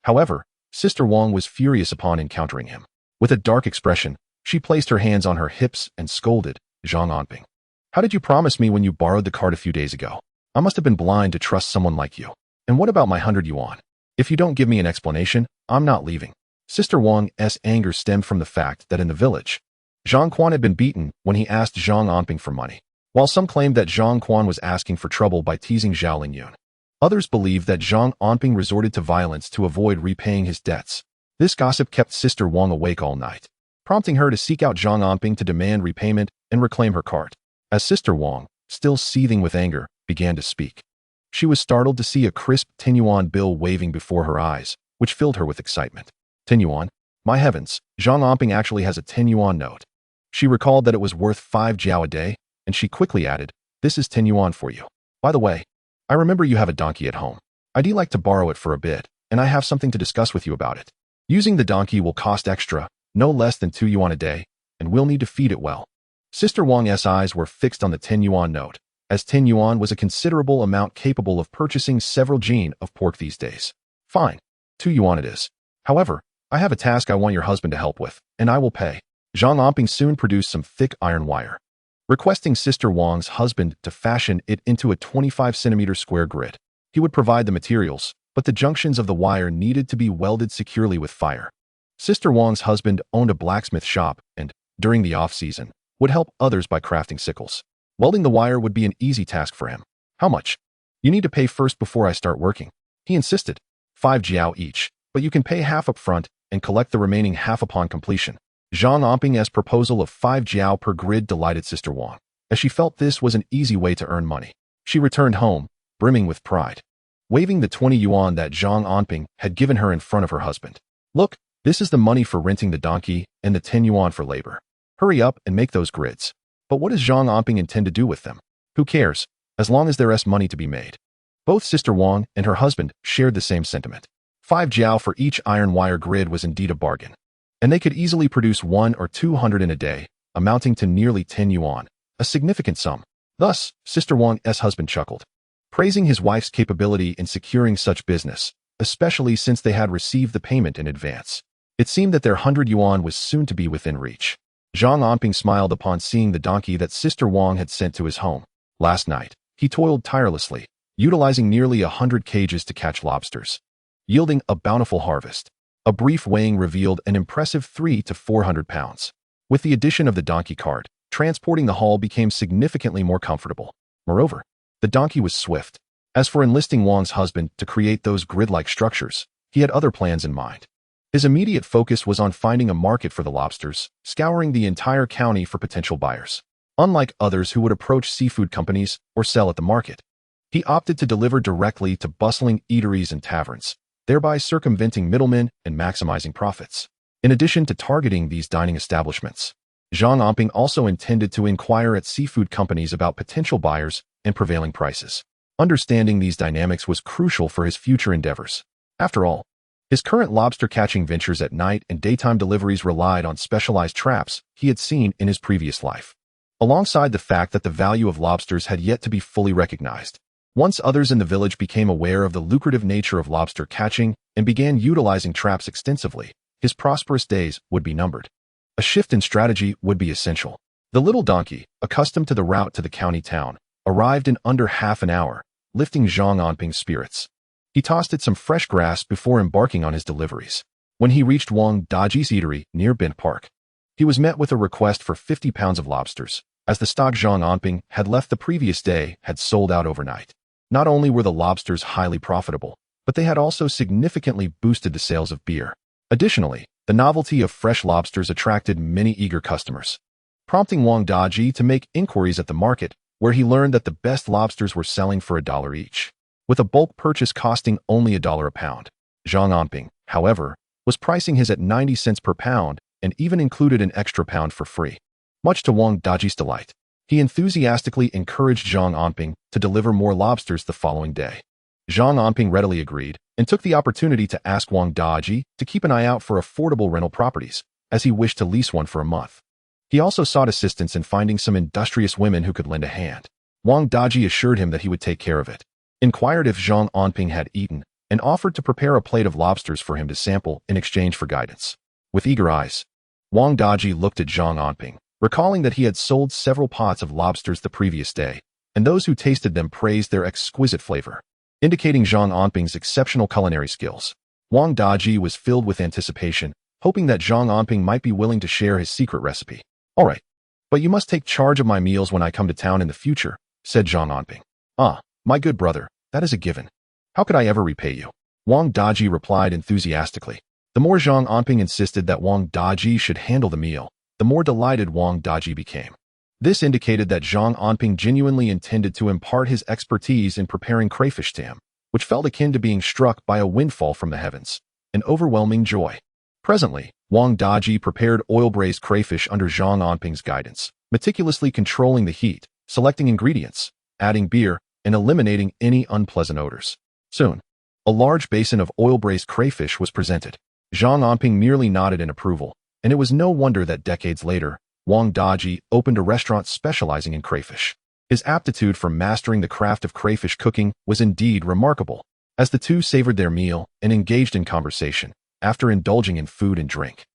However, Sister Wang was furious upon encountering him. With a dark expression, she placed her hands on her hips and scolded Zhang Anping. How did you promise me when you borrowed the cart a few days ago? I must have been blind to trust someone like you. And what about my 100 yuan? If you don't give me an explanation, I'm not leaving. Sister Wang's anger stemmed from the fact that in the village, Zhang Quan had been beaten when he asked Zhang Anping for money. While some claimed that Zhang Quan was asking for trouble by teasing Zhao Lingyun, others believed that Zhang Anping resorted to violence to avoid repaying his debts. This gossip kept Sister Wang awake all night, prompting her to seek out Zhang Anping to demand repayment and reclaim her cart. As Sister Wang, still seething with anger, began to speak, she was startled to see a crisp 10 yuan bill waving before her eyes, which filled her with excitement. 10 yuan? My heavens, Zhang Anping actually has a 10 yuan note. She recalled that it was worth 5 jiao a day, and she quickly added, this is 10 yuan for you. By the way, I remember you have a donkey at home. I'd like to borrow it for a bit, and I have something to discuss with you about it. Using the donkey will cost extra, no less than 2 yuan a day, and we'll need to feed it well. Sister Wang's eyes were fixed on the 10 yuan note, as 10 yuan was a considerable amount capable of purchasing several jin of pork these days. Fine, 2 yuan it is. However, I have a task I want your husband to help with, and I will pay. Zhang Anping soon produced some thick iron wire, requesting Sister Wang's husband to fashion it into a 25-centimeter square grid. He would provide the materials, but the junctions of the wire needed to be welded securely with fire. Sister Wang's husband owned a blacksmith shop and, during the off-season, would help others by crafting sickles. Welding the wire would be an easy task for him. How much? You need to pay first before I start working. He insisted. 5 jiao each, but you can pay half up front and collect the remaining half upon completion. Zhang Anping's proposal of 5 jiao per grid delighted Sister Wang, as she felt this was an easy way to earn money. She returned home, brimming with pride, waving the 20 yuan that Zhang Anping had given her in front of her husband. Look, this is the money for renting the donkey and the 10 yuan for labor. Hurry up and make those grids. But what does Zhang Anping intend to do with them? Who cares, as long as there is money to be made. Both Sister Wang and her husband shared the same sentiment. 5 jiao for each iron wire grid was indeed a bargain, and they could easily produce 1 or 200 in a day, amounting to nearly 10 yuan, a significant sum. Thus, Sister Wang's husband chuckled, praising his wife's capability in securing such business, especially since they had received the payment in advance. It seemed that their 100 yuan was soon to be within reach. Zhang Anping smiled upon seeing the donkey that Sister Wang had sent to his home. Last night, he toiled tirelessly, utilizing nearly 100 cages to catch lobsters, yielding a bountiful harvest. A brief weighing revealed an impressive 300 to 400 pounds. With the addition of the donkey cart, transporting the haul became significantly more comfortable. Moreover, the donkey was swift. As for enlisting Wang's husband to create those grid-like structures, he had other plans in mind. His immediate focus was on finding a market for the lobsters, scouring the entire county for potential buyers. Unlike others who would approach seafood companies or sell at the market, He opted to deliver directly to bustling eateries and taverns, thereby circumventing middlemen and maximizing profits. In addition to targeting these dining establishments, Zhang Anping also intended to inquire at seafood companies about potential buyers and prevailing prices. Understanding these dynamics was crucial for his future endeavors. After all, his current lobster-catching ventures at night and daytime deliveries relied on specialized traps he had seen in his previous life, alongside the fact that the value of lobsters had yet to be fully recognized. Once others in the village became aware of the lucrative nature of lobster catching and began utilizing traps extensively, his prosperous days would be numbered. A shift in strategy would be essential. The little donkey, accustomed to the route to the county town, arrived in under half an hour, lifting Zhang Anping's spirits. He tossed it some fresh grass before embarking on his deliveries. When he reached Wang Daji's eatery near Bent Park, he was met with a request for 50 pounds of lobsters, as the stock Zhang Anping had left the previous day had sold out overnight. Not only were the lobsters highly profitable, but they had also significantly boosted the sales of beer. Additionally, the novelty of fresh lobsters attracted many eager customers, prompting Wang Daji to make inquiries at the market, where he learned that the best lobsters were selling for $1 each, with a bulk purchase costing only $1 a pound. Zhang Anping, however, was pricing his at 90 cents per pound and even included an extra pound for free. Much to Wang Daji's delight, he enthusiastically encouraged Zhang Anping to deliver more lobsters the following day. Zhang Anping readily agreed and took the opportunity to ask Wang Daji to keep an eye out for affordable rental properties, as he wished to lease one for a month. He also sought assistance in finding some industrious women who could lend a hand. Wang Daji assured him that he would take care of it, inquired if Zhang Anping had eaten, and offered to prepare a plate of lobsters for him to sample in exchange for guidance. With eager eyes, Wang Daji looked at Zhang Anping, recalling that he had sold several pots of lobsters the previous day, and those who tasted them praised their exquisite flavor, indicating Zhang Anping's exceptional culinary skills. Wang Daji was filled with anticipation, hoping that Zhang Anping might be willing to share his secret recipe. "All right, but you must take charge of my meals when I come to town in the future," said Zhang Anping. "Ah, my good brother, that is a given. How could I ever repay you?" Wang Daji replied enthusiastically. The more Zhang Anping insisted that Wang Daji should handle the meal, the more delighted Wang Daji became. This indicated that Zhang Anping genuinely intended to impart his expertise in preparing crayfish to him, which felt akin to being struck by a windfall from the heavens, an overwhelming joy. Presently, Wang Daji prepared oil-braised crayfish under Zhang Anping's guidance, meticulously controlling the heat, selecting ingredients, adding beer, and eliminating any unpleasant odors. Soon, a large basin of oil-braised crayfish was presented. Zhang Anping merely nodded in approval, and it was no wonder that decades later, Wang Daji opened a restaurant specializing in crayfish. His aptitude for mastering the craft of crayfish cooking was indeed remarkable. As the two savored their meal and engaged in conversation, after indulging in food and drink,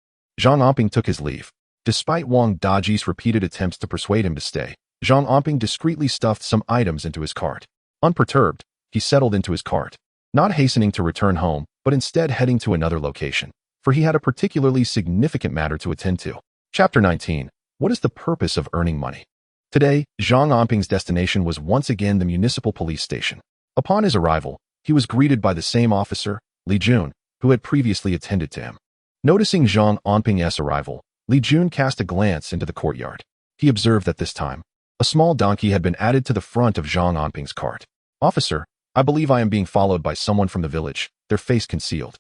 Zhang Anping took his leave. Despite Wang Daji's repeated attempts to persuade him to stay, Zhang Anping discreetly stuffed some items into his cart. Unperturbed, he settled into his cart, not hastening to return home, but instead heading to another location, for he had a particularly significant matter to attend to. Chapter 19. What is the purpose of earning money? Today, Zhang Anping's destination was once again the municipal police station. Upon his arrival, he was greeted by the same officer, Li Jun, who had previously attended to him. Noticing Zhang Anping's arrival, Li Jun cast a glance into the courtyard. He observed that this time, a small donkey had been added to the front of Zhang Anping's cart. "Officer, I believe I am being followed by someone from the village, their face concealed.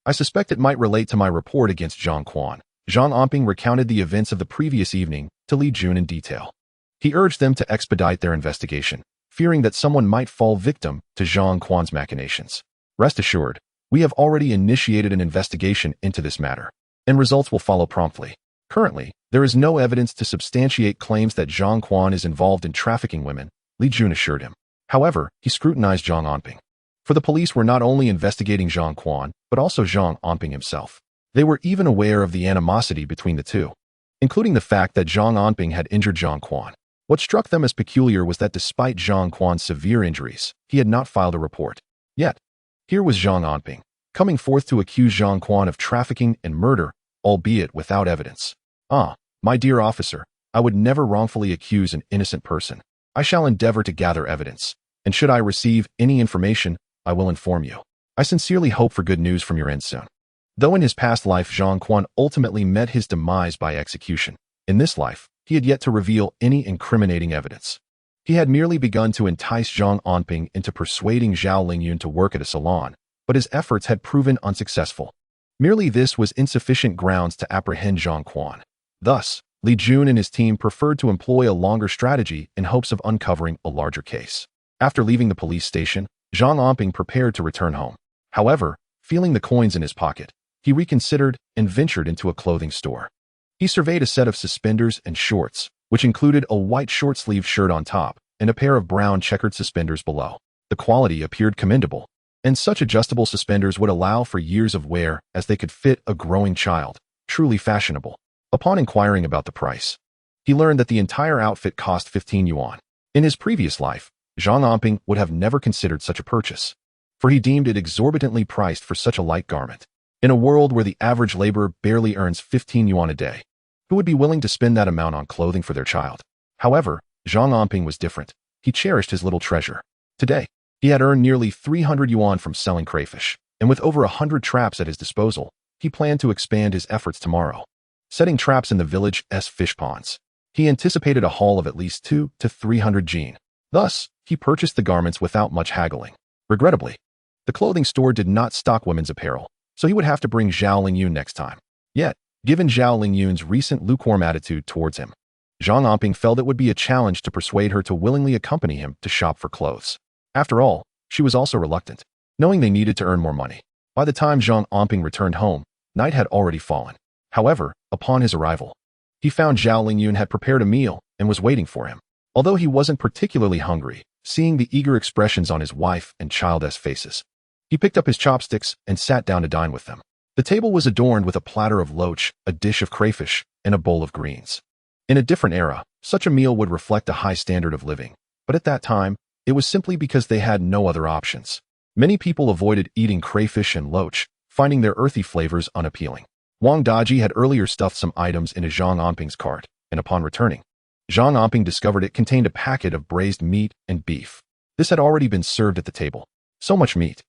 I suspect it might relate to my report against Zhang Quan." Zhang Anping recounted the events of the previous evening to Li Jun in detail. He urged them to expedite their investigation, fearing that someone might fall victim to Zhang Quan's machinations. "Rest assured, we have already initiated an investigation into this matter, and results will follow promptly. Currently, there is no evidence to substantiate claims that Zhang Quan is involved in trafficking women," Li Jun assured him. However, he scrutinized Zhang Anping. For the police were not only investigating Zhang Quan, but also Zhang Anping himself. They were even aware of the animosity between the two, including the fact that Zhang Anping had injured Zhang Quan. What struck them as peculiar was that despite Zhang Quan's severe injuries, he had not filed a report. Yet, here was Zhang Anping, coming forth to accuse Zhang Quan of trafficking and murder, albeit without evidence. "Ah, my dear officer, I would never wrongfully accuse an innocent person. I shall endeavor to gather evidence, and should I receive any information, I will inform you. I sincerely hope for good news from your end soon." Though in his past life Zhang Quan ultimately met his demise by execution, in this life, he had yet to reveal any incriminating evidence. He had merely begun to entice Zhang Anping into persuading Zhao Lingyun to work at a salon, but his efforts had proven unsuccessful. Merely this was insufficient grounds to apprehend Zhang Quan. Thus, Li Jun and his team preferred to employ a longer strategy in hopes of uncovering a larger case. After leaving the police station, Zhang Anping prepared to return home. However, feeling the coins in his pocket, he reconsidered and ventured into a clothing store. He surveyed a set of suspenders and shorts, which included a white short-sleeved shirt on top and a pair of brown checkered suspenders below. The quality appeared commendable, and such adjustable suspenders would allow for years of wear as they could fit a growing child, truly fashionable. Upon inquiring about the price, he learned that the entire outfit cost 15 yuan. In his previous life, Zhang Anping would have never considered such a purchase, for he deemed it exorbitantly priced for such a light garment. In a world where the average laborer barely earns 15 yuan a day, who would be willing to spend that amount on clothing for their child? However, Zhang Anping was different. He cherished his little treasure. Today, he had earned nearly 300 yuan from selling crayfish, and with over 100 traps at his disposal, he planned to expand his efforts tomorrow. Setting traps in the village's fish ponds, he anticipated a haul of at least 200 to 300 jin. Thus, he purchased the garments without much haggling. Regrettably, the clothing store did not stock women's apparel, so he would have to bring Zhao Lingyun next time. Yet, given Zhao Lingyun's recent lukewarm attitude towards him, Zhang Anping felt it would be a challenge to persuade her to willingly accompany him to shop for clothes. After all, she was also reluctant, knowing they needed to earn more money. By the time Zhang Anping returned home, night had already fallen. However, upon his arrival, he found Zhao Lingyun had prepared a meal and was waiting for him. Although he wasn't particularly hungry, seeing the eager expressions on his wife and child's faces, he picked up his chopsticks and sat down to dine with them. The table was adorned with a platter of loach, a dish of crayfish, and a bowl of greens. In a different era, such a meal would reflect a high standard of living, but at that time, it was simply because they had no other options. Many people avoided eating crayfish and loach, finding their earthy flavors unappealing. Wang Daji had earlier stuffed some items into Zhang Anping's cart, and upon returning, Zhang Anping discovered it contained a packet of braised meat and beef. This had already been served at the table. So much meat.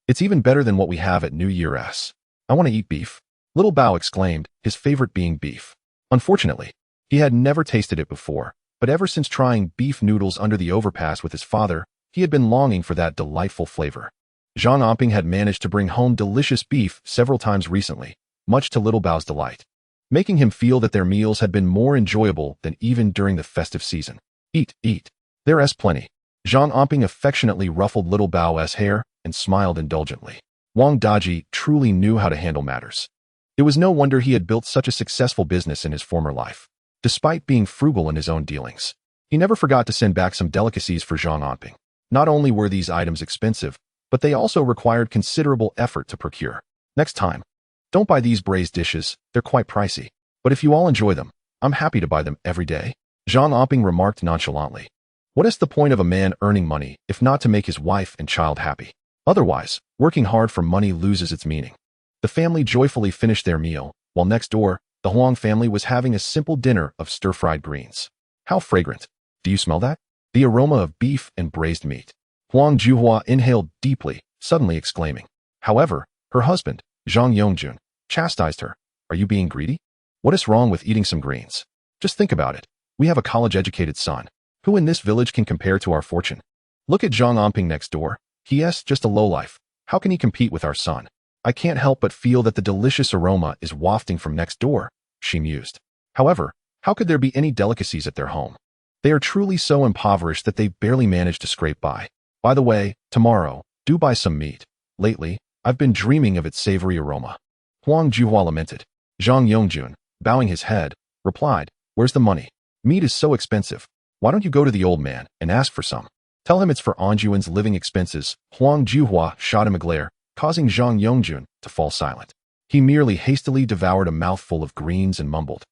It's even better than what we have at New Year's. I want to eat beef. Little Bao exclaimed, his favorite being beef. Unfortunately, he had never tasted it before, but ever since trying beef noodles under the overpass with his father, he had been longing for that delightful flavor. Zhang Anping had managed to bring home delicious beef several times recently, much to Little Bao's delight, making him feel that their meals had been more enjoyable than even during the festive season. Eat, eat. There's plenty. Zhang Anping affectionately ruffled Little Bao's hair and smiled indulgently. Wang Daji truly knew how to handle matters. It was no wonder he had built such a successful business in his former life. Despite being frugal in his own dealings, he never forgot to send back some delicacies for Zhang Anping. Not only were these items expensive, but they also required considerable effort to procure. Next time, don't buy these braised dishes, they're quite pricey. But if you all enjoy them, I'm happy to buy them every day. Zhang Anping remarked nonchalantly. What is the point of a man earning money if not to make his wife and child happy? Otherwise, working hard for money loses its meaning. The family joyfully finished their meal, while next door, the Huang family was having a simple dinner of stir-fried greens. How fragrant! Do you smell that? The aroma of beef and braised meat. Huang Juhua inhaled deeply, suddenly exclaiming. However, her husband, Zhang Yongjun, chastised her. Are you being greedy? What is wrong with eating some greens? Just think about it. We have a college-educated son. Who in this village can compare to our fortune? Look at Zhang Anping next door. He is just a lowlife. How can he compete with our son? I can't help but feel that the delicious aroma is wafting from next door, she mused. However, how could there be any delicacies at their home? They are truly so impoverished that they barely manage to scrape by. By the way, tomorrow, do buy some meat. Lately, I've been dreaming of its savory aroma. Huang Juhua lamented. Zhang Yongjun, bowing his head, replied, Where's the money? Meat is so expensive. Why don't you go to the old man and ask for some? Tell him it's for Anjuan's living expenses. Huang Juhua shot him a glare, causing Zhang Yongjun to fall silent. He merely hastily devoured a mouthful of greens and mumbled.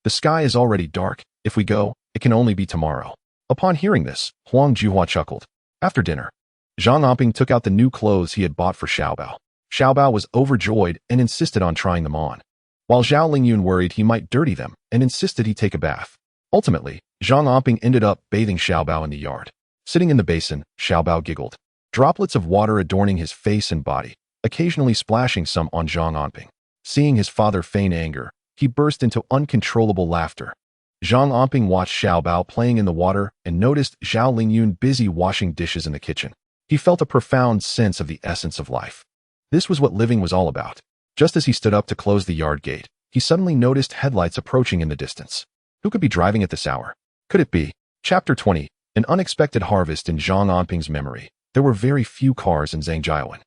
The sky is already dark. If we go, it can only be tomorrow. Upon hearing this, Huang Juhua chuckled. After dinner, Zhang Anping took out the new clothes he had bought for Xiaobao. Xiaobao was overjoyed and insisted on trying them on, while Zhao Lingyun worried he might dirty them and insisted he take a bath. Ultimately, Zhang Anping ended up bathing Xiaobao in the yard. Sitting in the basin, Xiaobao giggled, droplets of water adorning his face and body, occasionally splashing some on Zhang Anping. Seeing his father feign anger, he burst into uncontrollable laughter. Zhang Anping watched Xiao Bao playing in the water and noticed Zhao Lingyun busy washing dishes in the kitchen. He felt a profound sense of the essence of life. This was what living was all about. Just as he stood up to close the yard gate, he suddenly noticed headlights approaching in the distance. Who could be driving at this hour? Could it be? Chapter 20. An unexpected harvest in Zhang Anping's memory. There were very few cars in Zhangjiawan.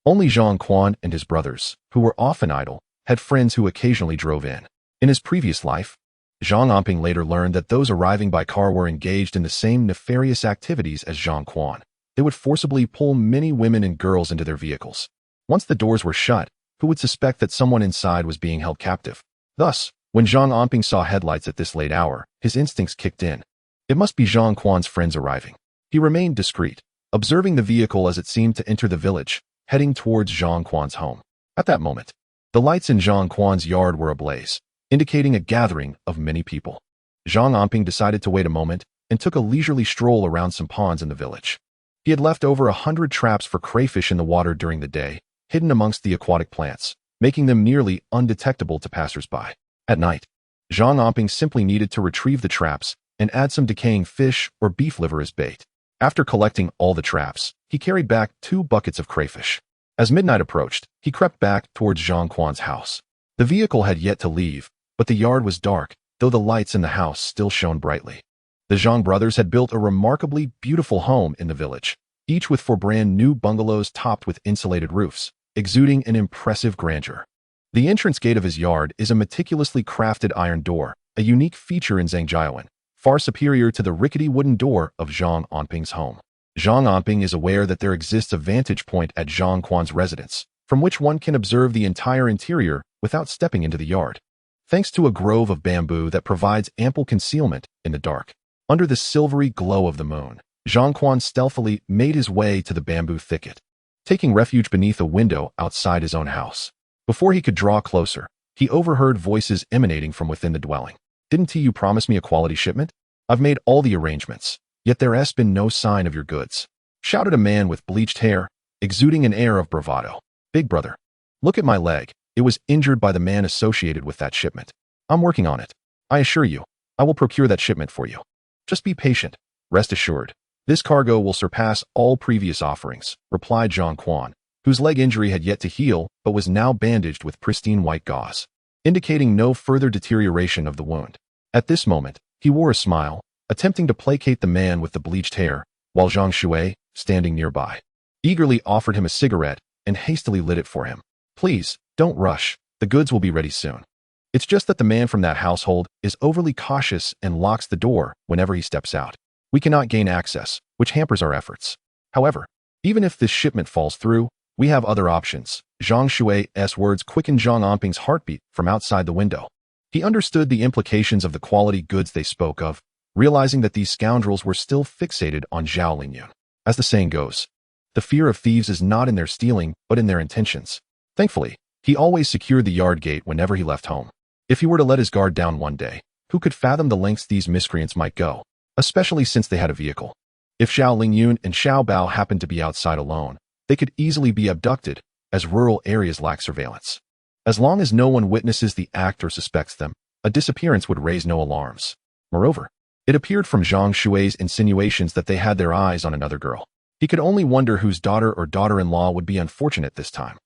Only Zhang Quan and his brothers, who were often idle, had friends who occasionally drove in. In his previous life, Zhang Anping later learned that those arriving by car were engaged in the same nefarious activities as Zhang Quan. They would forcibly pull many women and girls into their vehicles. Once the doors were shut, who would suspect that someone inside was being held captive? Thus, when Zhang Anping saw headlights at this late hour, his instincts kicked in. It must be Zhang Quan's friends arriving. He remained discreet, observing the vehicle as it seemed to enter the village, heading towards Zhang Quan's home. At that moment, the lights in Zhang Quan's yard were ablaze, indicating a gathering of many people. Zhang Anping decided to wait a moment and took a leisurely stroll around some ponds in the village. He had left over 100 traps for crayfish in the water during the day, hidden amongst the aquatic plants, making them nearly undetectable to passers-by. At night, Zhang Anping simply needed to retrieve the traps and add some decaying fish or beef liver as bait. After collecting all the traps, he carried back 2 buckets of crayfish. As midnight approached, he crept back towards Zhang Quan's house. The vehicle had yet to leave, but the yard was dark, though the lights in the house still shone brightly. The Zhang brothers had built a remarkably beautiful home in the village, each with 4 brand new bungalows topped with insulated roofs, exuding an impressive grandeur. The entrance gate of his yard is a meticulously crafted iron door, a unique feature in Zhangjiawan, far superior to the rickety wooden door of Zhang Anping's home. Zhang Anping is aware that there exists a vantage point at Zhang Quan's residence, from which one can observe the entire interior without stepping into the yard. Thanks to a grove of bamboo that provides ample concealment in the dark, under the silvery glow of the moon, Zhang Quan stealthily made his way to the bamboo thicket, taking refuge beneath a window outside his own house. Before he could draw closer, he overheard voices emanating from within the dwelling. "Didn't you promise me a quality shipment? I've made all the arrangements, yet there has been no sign of your goods," shouted a man with bleached hair, exuding an air of bravado. "Big brother, look at my leg. It was injured by the man associated with that shipment. I'm working on it. I assure you, I will procure that shipment for you. Just be patient. Rest assured, this cargo will surpass all previous offerings," replied Zhang Quan, whose leg injury had yet to heal but was now bandaged with pristine white gauze, indicating no further deterioration of the wound. At this moment, he wore a smile, attempting to placate the man with the bleached hair, while Zhang Shui, standing nearby, eagerly offered him a cigarette and hastily lit it for him. "Please, don't rush. The goods will be ready soon. It's just that the man from that household is overly cautious and locks the door whenever he steps out. We cannot gain access, which hampers our efforts. However, even if this shipment falls through, we have other options." Zhang Shui's words quickened Zhang Anping's heartbeat from outside the window. He understood the implications of the quality goods they spoke of, realizing that these scoundrels were still fixated on Zhao Lingyun. As the saying goes, the fear of thieves is not in their stealing, but in their intentions. Thankfully, he always secured the yard gate whenever he left home. If he were to let his guard down one day, who could fathom the lengths these miscreants might go, especially since they had a vehicle? If Zhao Lingyun and Xiao Bao happened to be outside alone, they could easily be abducted, as rural areas lack surveillance. As long as no one witnesses the act or suspects them, a disappearance would raise no alarms. Moreover, it appeared from Zhang Shui's insinuations that they had their eyes on another girl. He could only wonder whose daughter or daughter-in-law would be unfortunate this time.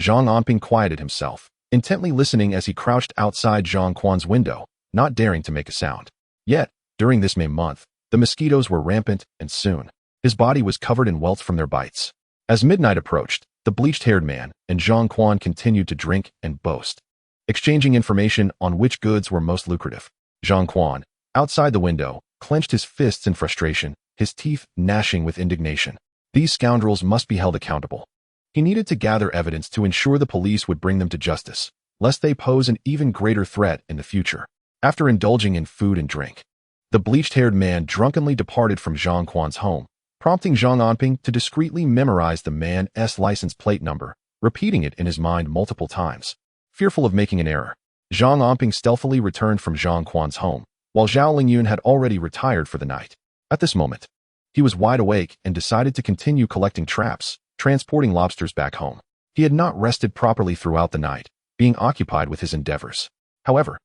Zhang Anping quieted himself, intently listening as he crouched outside Zhang Quan's window, not daring to make a sound. Yet, during this May month, the mosquitoes were rampant, and soon, his body was covered in welts from their bites. As midnight approached, the bleached-haired man and Zhang Quan continued to drink and boast, exchanging information on which goods were most lucrative. Zhang Quan, outside the window, clenched his fists in frustration, his teeth gnashing with indignation. These scoundrels must be held accountable. He needed to gather evidence to ensure the police would bring them to justice, lest they pose an even greater threat in the future. After indulging in food and drink, the bleached-haired man drunkenly departed from Zhang Quan's home, prompting Zhang Anping to discreetly memorize the man's license plate number, repeating it in his mind multiple times. Fearful of making an error, Zhang Anping stealthily returned from Zhang Quan's home, while Zhao Lingyun had already retired for the night. At this moment, he was wide awake and decided to continue collecting traps, transporting lobsters back home. He had not rested properly throughout the night, being occupied with his endeavors. However,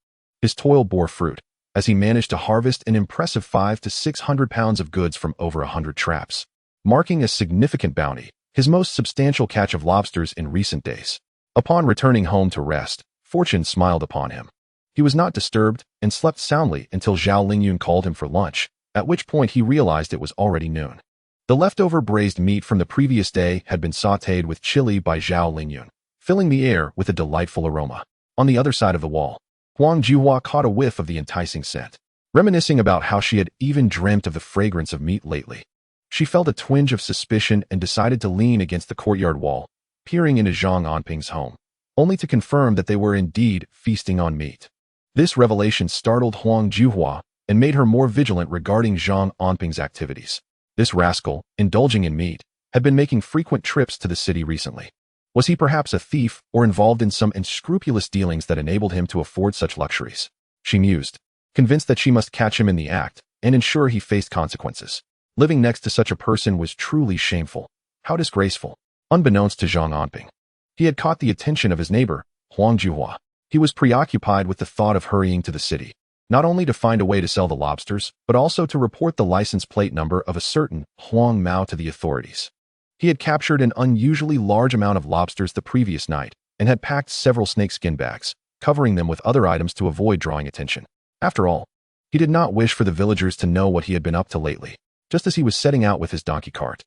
his toil bore fruit. as he managed to harvest an impressive 500 to 600 pounds of goods from over 100 traps, marking a significant bounty, his most substantial catch of lobsters in recent days. Upon returning home to rest, fortune smiled upon him. He was not disturbed and slept soundly until Zhao Lingyun called him for lunch, at which point he realized it was already noon. The leftover braised meat from the previous day had been sautéed with chili by Zhao Lingyun, filling the air with a delightful aroma. On the other side of the wall, Huang Juhua caught a whiff of the enticing scent. Reminiscing about how she had even dreamt of the fragrance of meat lately, she felt a twinge of suspicion and decided to lean against the courtyard wall, peering into Zhang Anping's home, only to confirm that they were indeed feasting on meat. This revelation startled Huang Juhua and made her more vigilant regarding Zhang Anping's activities. This rascal, indulging in meat, had been making frequent trips to the city recently. Was he perhaps a thief or involved in some unscrupulous dealings that enabled him to afford such luxuries? She mused, convinced that she must catch him in the act and ensure he faced consequences. Living next to such a person was truly shameful. How disgraceful. Unbeknownst to Zhang Anping, he had caught the attention of his neighbor, Huang Juhua. He was preoccupied with the thought of hurrying to the city, not only to find a way to sell the lobsters, but also to report the license plate number of a certain Huang Mao to the authorities. He had captured an unusually large amount of lobsters the previous night and had packed several snakeskin bags, covering them with other items to avoid drawing attention. After all, he did not wish for the villagers to know what he had been up to lately. Just as he was setting out with his donkey cart,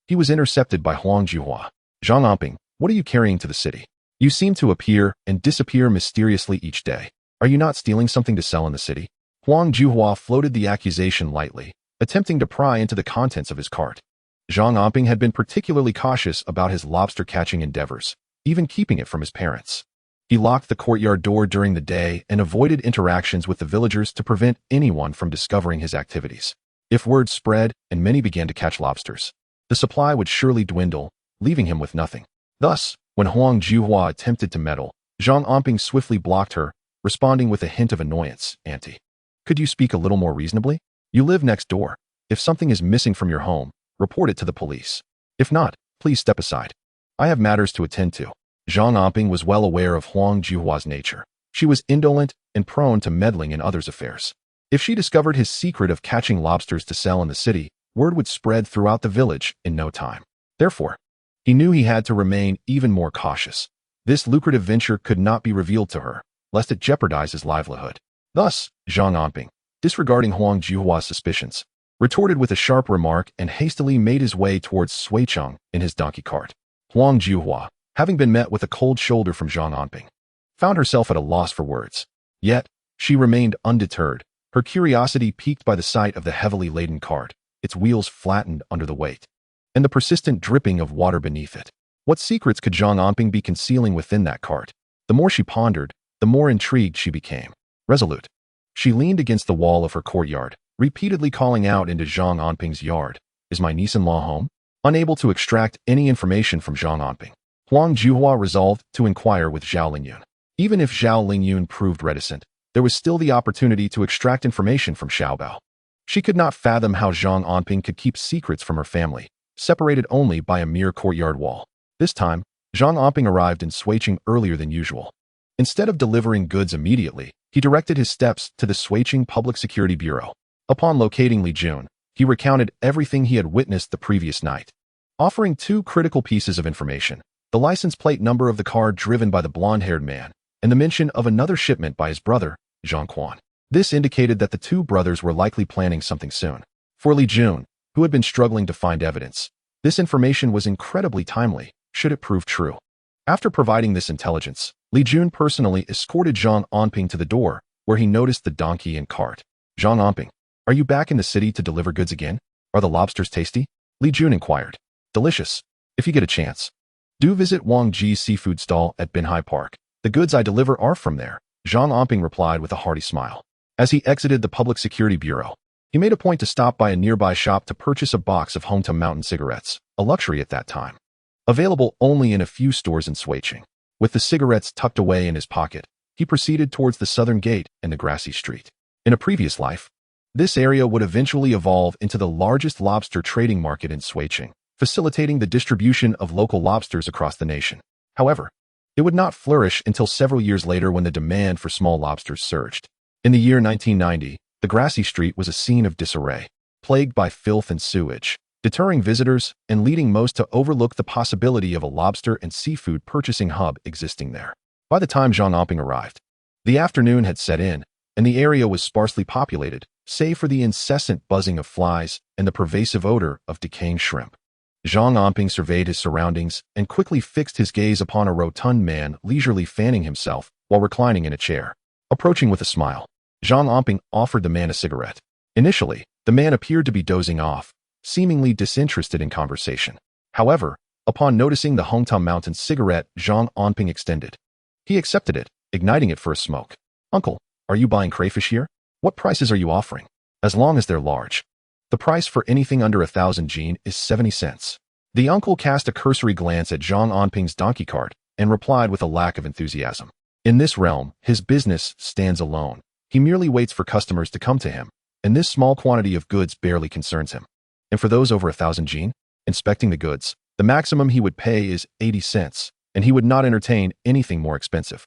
he was intercepted by Huang Juhua. Zhang Anping, what are you carrying to the city? You seem to appear and disappear mysteriously each day. Are you not stealing something to sell in the city? Huang Juhua floated the accusation lightly, attempting to pry into the contents of his cart. Zhang Anping had been particularly cautious about his lobster-catching endeavors, even keeping it from his parents. He locked the courtyard door during the day and avoided interactions with the villagers to prevent anyone from discovering his activities. If word spread and many began to catch lobsters, the supply would surely dwindle, leaving him with nothing. Thus, when Huang Juhua attempted to meddle, Zhang Anping swiftly blocked her, responding with a hint of annoyance. Auntie, could you speak a little more reasonably? You live next door. If something is missing from your home, report it to the police. If not, please step aside. I have matters to attend to. Zhang Anping was well aware of Huang Juhua's nature. She was indolent and prone to meddling in others' affairs. If she discovered his secret of catching lobsters to sell in the city, word would spread throughout the village in no time. Therefore, he knew he had to remain even more cautious. This lucrative venture could not be revealed to her, lest it jeopardize his livelihood. Thus, Zhang Anping, disregarding Huang Juhua's suspicions, retorted with a sharp remark and hastily made his way towards Suicheng in his donkey cart. Huang Juhua, having been met with a cold shoulder from Zhang Anping, found herself at a loss for words. Yet, she remained undeterred, her curiosity piqued by the sight of the heavily laden cart, its wheels flattened under the weight, and the persistent dripping of water beneath it. What secrets could Zhang Anping be concealing within that cart? The more she pondered, the more intrigued she became. Resolute, she leaned against the wall of her courtyard, repeatedly calling out into Zhang Anping's yard, "Is my niece-in-law home?" Unable to extract any information from Zhang Anping, Huang Juhua resolved to inquire with Zhao Lingyun. Even if Zhao Lingyun proved reticent, there was still the opportunity to extract information from Xiaobao. She could not fathom how Zhang Anping could keep secrets from her family, separated only by a mere courtyard wall. This time, Zhang Anping arrived in Suicheng earlier than usual. Instead of delivering goods immediately, he directed his steps to the Suicheng Public Security Bureau. Upon locating Li Jun, he recounted everything he had witnessed the previous night, offering two critical pieces of information: the license plate number of the car driven by the blonde-haired man, and the mention of another shipment by his brother, Zhang Quan. This indicated that the two brothers were likely planning something soon. For Li Jun, who had been struggling to find evidence, this information was incredibly timely, should it prove true. After providing this intelligence, Li Jun personally escorted Zhang Anping to the door, where he noticed the donkey and cart. Zhang Anping, are you back in the city to deliver goods again? Are the lobsters tasty? Li Jun inquired. Delicious. If you get a chance, do visit Wang Ji's seafood stall at Binhai Park. The goods I deliver are from there, Zhang Anping replied with a hearty smile. As he exited the Public Security Bureau, he made a point to stop by a nearby shop to purchase a box of Hongta Mountain cigarettes, a luxury at that time, available only in a few stores in Suicheng. With the cigarettes tucked away in his pocket, he proceeded towards the southern gate and the grassy street. In a previous life, this area would eventually evolve into the largest lobster trading market in Suicheng, facilitating the distribution of local lobsters across the nation. However, it would not flourish until several years later when the demand for small lobsters surged. In the year 1990, the grassy street was a scene of disarray, plagued by filth and sewage, deterring visitors and leading most to overlook the possibility of a lobster and seafood purchasing hub existing there. By the time Zhang Anping arrived, the afternoon had set in, and the area was sparsely populated, save for the incessant buzzing of flies and the pervasive odor of decaying shrimp. Zhang Anping surveyed his surroundings and quickly fixed his gaze upon a rotund man leisurely fanning himself while reclining in a chair. Approaching with a smile, Zhang Anping offered the man a cigarette. Initially, the man appeared to be dozing off, seemingly disinterested in conversation. However, upon noticing the Hongtong Mountain cigarette Zhang Anping extended, he accepted it, igniting it for a smoke. "Uncle, are you buying crayfish here? What prices are you offering? As long as they're large. The price for anything under 1,000 jin is 70 cents. The uncle cast a cursory glance at Zhang Anping's donkey cart and replied with a lack of enthusiasm. In this realm, his business stands alone. He merely waits for customers to come to him, and this small quantity of goods barely concerns him. And for those over 1,000 jin, inspecting the goods, the maximum he would pay is 80 cents, and he would not entertain anything more expensive.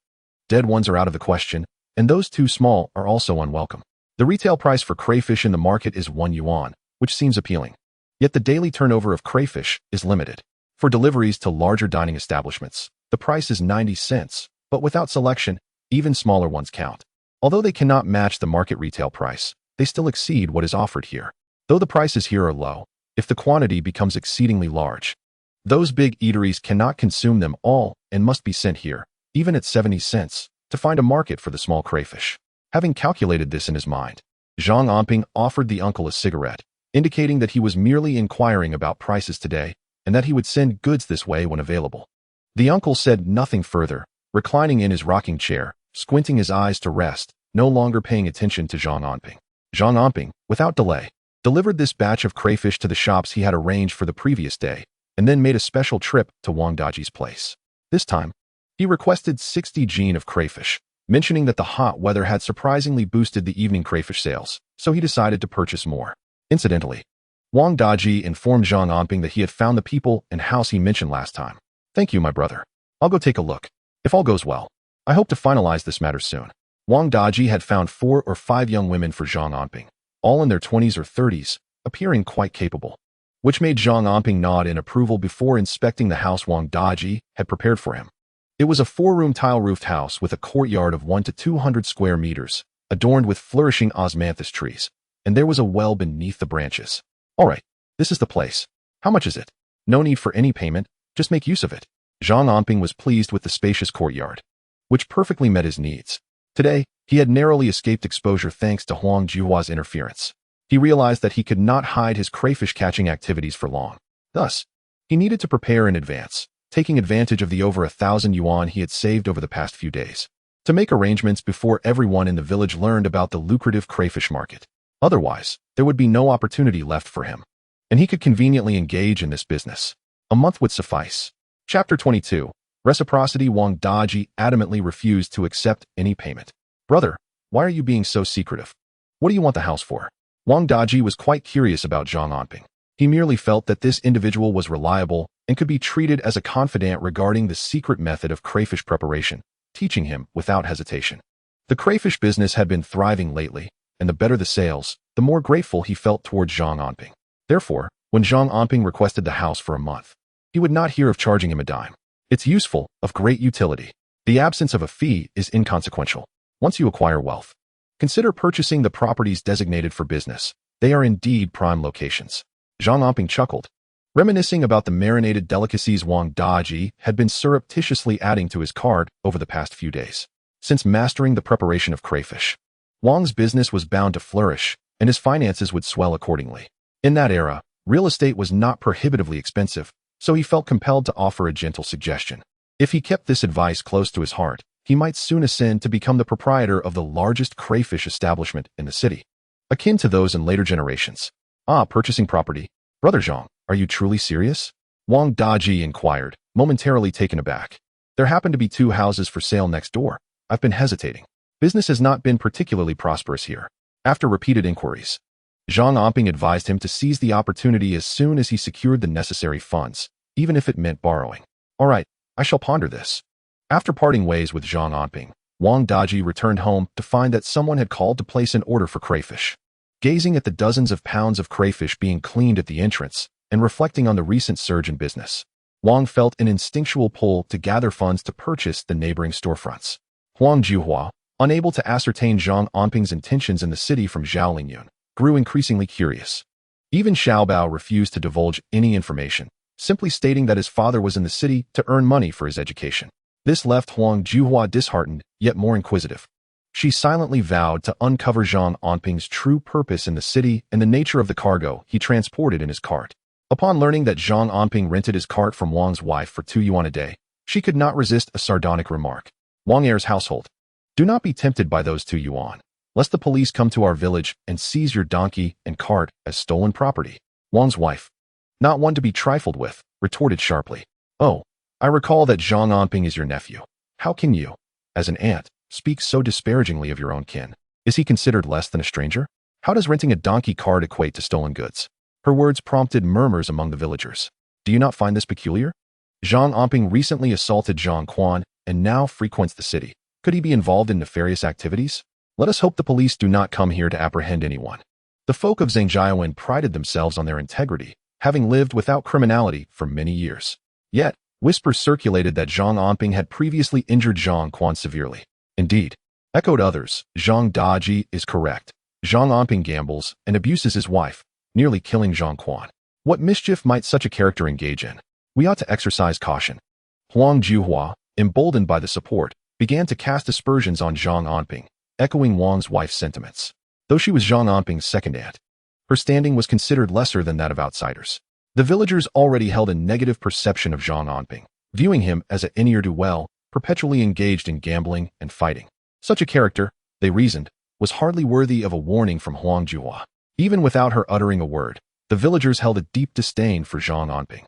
Dead ones are out of the question, and those too small are also unwelcome. The retail price for crayfish in the market is 1 yuan, which seems appealing. Yet the daily turnover of crayfish is limited. For deliveries to larger dining establishments, the price is 90 cents, but without selection, even smaller ones count. Although they cannot match the market retail price, they still exceed what is offered here. Though the prices here are low, if the quantity becomes exceedingly large, those big eateries cannot consume them all and must be sent here, even at 70 cents, to find a market for the small crayfish. Having calculated this in his mind, Zhang Anping offered the uncle a cigarette, indicating that he was merely inquiring about prices today and that he would send goods this way when available. The uncle said nothing further, reclining in his rocking chair, squinting his eyes to rest, no longer paying attention to Zhang Anping. Zhang Anping, without delay, delivered this batch of crayfish to the shops he had arranged for the previous day, and then made a special trip to Wang Daji's place. This time, he requested 60 jin of crayfish, mentioning that the hot weather had surprisingly boosted the evening crayfish sales, so he decided to purchase more. Incidentally, Wang Daji informed Zhang Anping that he had found the people and house he mentioned last time. "Thank you, my brother. I'll go take a look. If all goes well, I hope to finalize this matter soon." Wang Daji had found 4 or 5 young women for Zhang Anping, all in their 20s or 30s, appearing quite capable, which made Zhang Anping nod in approval before inspecting the house Wang Daji had prepared for him. It was a 4-room tile-roofed house with a courtyard of 1 to 200 square meters, adorned with flourishing osmanthus trees, and there was a well beneath the branches. "All right, this is the place. How much is it? No need for any payment, just make use of it." Zhang Anping was pleased with the spacious courtyard, which perfectly met his needs. Today, he had narrowly escaped exposure thanks to Huang Juhua's interference. He realized that he could not hide his crayfish-catching activities for long. Thus, he needed to prepare in advance, taking advantage of the over 1,000 yuan he had saved over the past few days, to make arrangements before everyone in the village learned about the lucrative crayfish market. Otherwise, there would be no opportunity left for him, and he could conveniently engage in this business. A month would suffice. Chapter 22. Reciprocity. Wang Daji adamantly refused to accept any payment. "Brother, why are you being so secretive? What do you want the house for?" Wang Daji was quite curious about Zhang Anping. He merely felt that this individual was reliable and could be treated as a confidant regarding the secret method of crayfish preparation, teaching him without hesitation. The crayfish business had been thriving lately, and the better the sales, the more grateful he felt towards Zhang Anping. Therefore, when Zhang Anping requested the house for a month, he would not hear of charging him a dime. It's useful, of great utility. The absence of a fee is inconsequential. Once you acquire wealth, consider purchasing the properties designated for business. They are indeed prime locations. Zhang Anping chuckled, reminiscing about the marinated delicacies Wang Daji had been surreptitiously adding to his cart over the past few days. Since mastering the preparation of crayfish, Wang's business was bound to flourish, and his finances would swell accordingly. In that era, real estate was not prohibitively expensive, so he felt compelled to offer a gentle suggestion. If he kept this advice close to his heart, he might soon ascend to become the proprietor of the largest crayfish establishment in the city, akin to those in later generations. Purchasing property. Brother Zhang, are you truly serious? Wang Daji inquired, momentarily taken aback. There happen to be 2 houses for sale next door. I've been hesitating. Business has not been particularly prosperous here. After repeated inquiries, Zhang Anping advised him to seize the opportunity as soon as he secured the necessary funds, even if it meant borrowing. "All right, I shall ponder this." After parting ways with Zhang Anping, Wang Daji returned home to find that someone had called to place an order for crayfish. Gazing at the dozens of pounds of crayfish being cleaned at the entrance and reflecting on the recent surge in business, Wang felt an instinctual pull to gather funds to purchase the neighboring storefronts. Huang Juhua, unable to ascertain Zhang Anping's intentions in the city from Zhao Lingyun, grew increasingly curious. Even Xiao Bao refused to divulge any information, simply stating that his father was in the city to earn money for his education. This left Huang Juhua disheartened, yet more inquisitive. She silently vowed to uncover Zhang Anping's true purpose in the city and the nature of the cargo he transported in his cart. Upon learning that Zhang Anping rented his cart from Wang's wife for 2 yuan a day, she could not resist a sardonic remark. Wang Er's household. Do not be tempted by those 2 yuan, lest the police come to our village and seize your donkey and cart as stolen property. Wang's wife, not one to be trifled with, retorted sharply. Oh, I recall that Zhang Anping is your nephew. How can you, as an aunt, speak so disparagingly of your own kin? Is he considered less than a stranger? How does renting a donkey cart equate to stolen goods? Her words prompted murmurs among the villagers. Do you not find this peculiar? Zhang Anping recently assaulted Zhang Quan and now frequents the city. Could he be involved in nefarious activities? Let us hope the police do not come here to apprehend anyone. The folk of Zhangjiawen prided themselves on their integrity, having lived without criminality for many years. Yet, whispers circulated that Zhang Anping had previously injured Zhang Quan severely. Indeed, echoed others, Zhang Daji is correct. Zhang Anping gambles and abuses his wife, nearly killing Zhang Quan. What mischief might such a character engage in? We ought to exercise caution. Huang Juhua, emboldened by the support, began to cast aspersions on Zhang Anping, echoing Wang's wife's sentiments. Though she was Zhang Anping's second aunt, her standing was considered lesser than that of outsiders. The villagers already held a negative perception of Zhang Anping, viewing him as a ne'er-do-well, perpetually engaged in gambling and fighting. Such a character, they reasoned, was hardly worthy of a warning from Huang Juhua. Even without her uttering a word, the villagers held a deep disdain for Zhang Anping,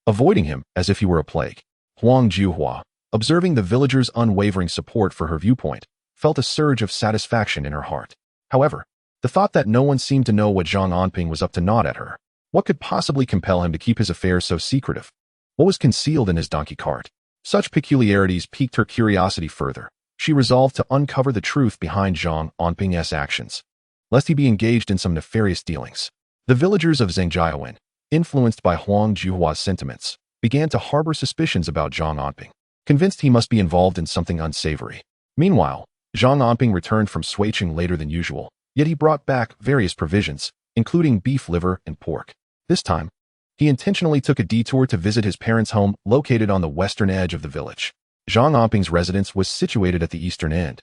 avoiding him as if he were a plague. Huang Juhua, observing the villagers' unwavering support for her viewpoint, felt a surge of satisfaction in her heart. However, the thought that no one seemed to know what Zhang Anping was up to gnawed at her. What could possibly compel him to keep his affairs so secretive? What was concealed in his donkey cart? Such peculiarities piqued her curiosity further. She resolved to uncover the truth behind Zhang Anping's actions, lest he be engaged in some nefarious dealings. The villagers of Zhangjiawen, influenced by Huang Juhua's sentiments, began to harbor suspicions about Zhang Anping, convinced he must be involved in something unsavory. Meanwhile, Zhang Anping returned from Suiqing later than usual, yet he brought back various provisions, including beef liver and pork. This time, he intentionally took a detour to visit his parents' home located on the western edge of the village. Zhang Anping's residence was situated at the eastern end,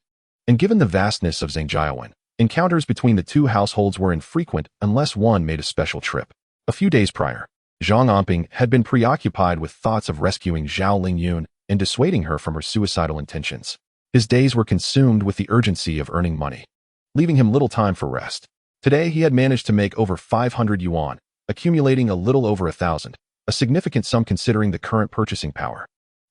and given the vastness of Zhangjiawen, encounters between the two households were infrequent unless one made a special trip. A few days prior, Zhang Anping had been preoccupied with thoughts of rescuing Zhao Lingyun and dissuading her from her suicidal intentions. His days were consumed with the urgency of earning money, leaving him little time for rest. Today he had managed to make over 500 yuan, accumulating a little over 1,000, a significant sum considering the current purchasing power.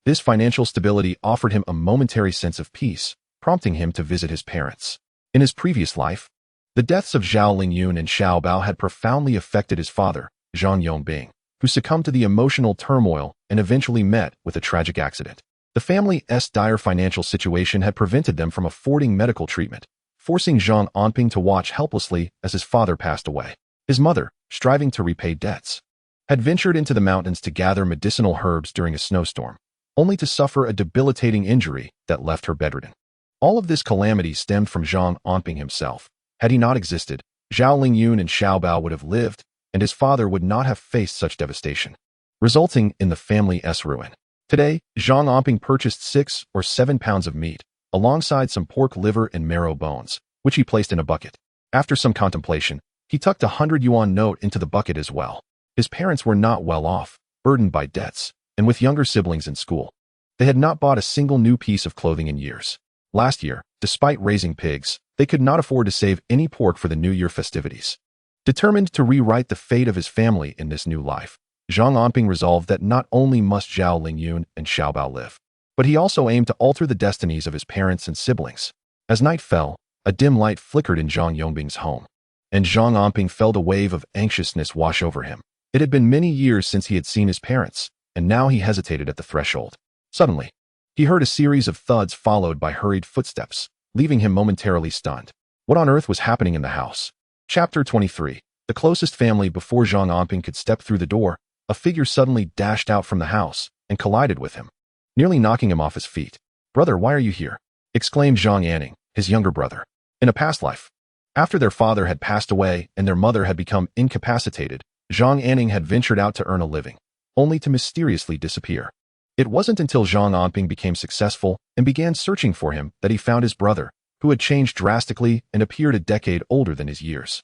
This financial stability offered him a momentary sense of peace, prompting him to visit his parents. In his previous life, the deaths of Zhao Lingyun and Xiao Bao had profoundly affected his father, Zhang Yongbing, who succumbed to the emotional turmoil and eventually met with a tragic accident. The family's dire financial situation had prevented them from affording medical treatment, forcing Zhang Anping to watch helplessly as his father passed away. His mother, striving to repay debts, had ventured into the mountains to gather medicinal herbs during a snowstorm, only to suffer a debilitating injury that left her bedridden. All of this calamity stemmed from Zhang Anping himself. Had he not existed, Zhao Lingyun and Xiao Bao would have lived, and his father would not have faced such devastation, resulting in the family's ruin. Today, Zhang Anping purchased 6 or 7 pounds of meat, alongside some pork liver and marrow bones, which he placed in a bucket. After some contemplation, he tucked a 100 yuan note into the bucket as well. His parents were not well off, burdened by debts, and with younger siblings in school. They had not bought a single new piece of clothing in years. Last year, despite raising pigs, they could not afford to save any pork for the New Year festivities. Determined to rewrite the fate of his family in this new life, Zhang Anping resolved that not only must Zhao Lingyun and Xiao Bao live, but he also aimed to alter the destinies of his parents and siblings. As night fell, a dim light flickered in Zhang Yongbing's home, and Zhang Anping felt a wave of anxiousness wash over him. It had been many years since he had seen his parents, and now he hesitated at the threshold. Suddenly, He heard a series of thuds followed by hurried footsteps, leaving him momentarily stunned. What on earth was happening in the house? Chapter 23. The closest family. Before Zhang Anping could step through the door, a figure suddenly dashed out from the house and collided with him, nearly knocking him off his feet. "Brother, why are you here?" exclaimed Zhang Anping, his younger brother. In a past life, after their father had passed away and their mother had become incapacitated, Zhang Anping had ventured out to earn a living, only to mysteriously disappear. It wasn't until Zhang Anping became successful and began searching for him that he found his brother, who had changed drastically and appeared a decade older than his years.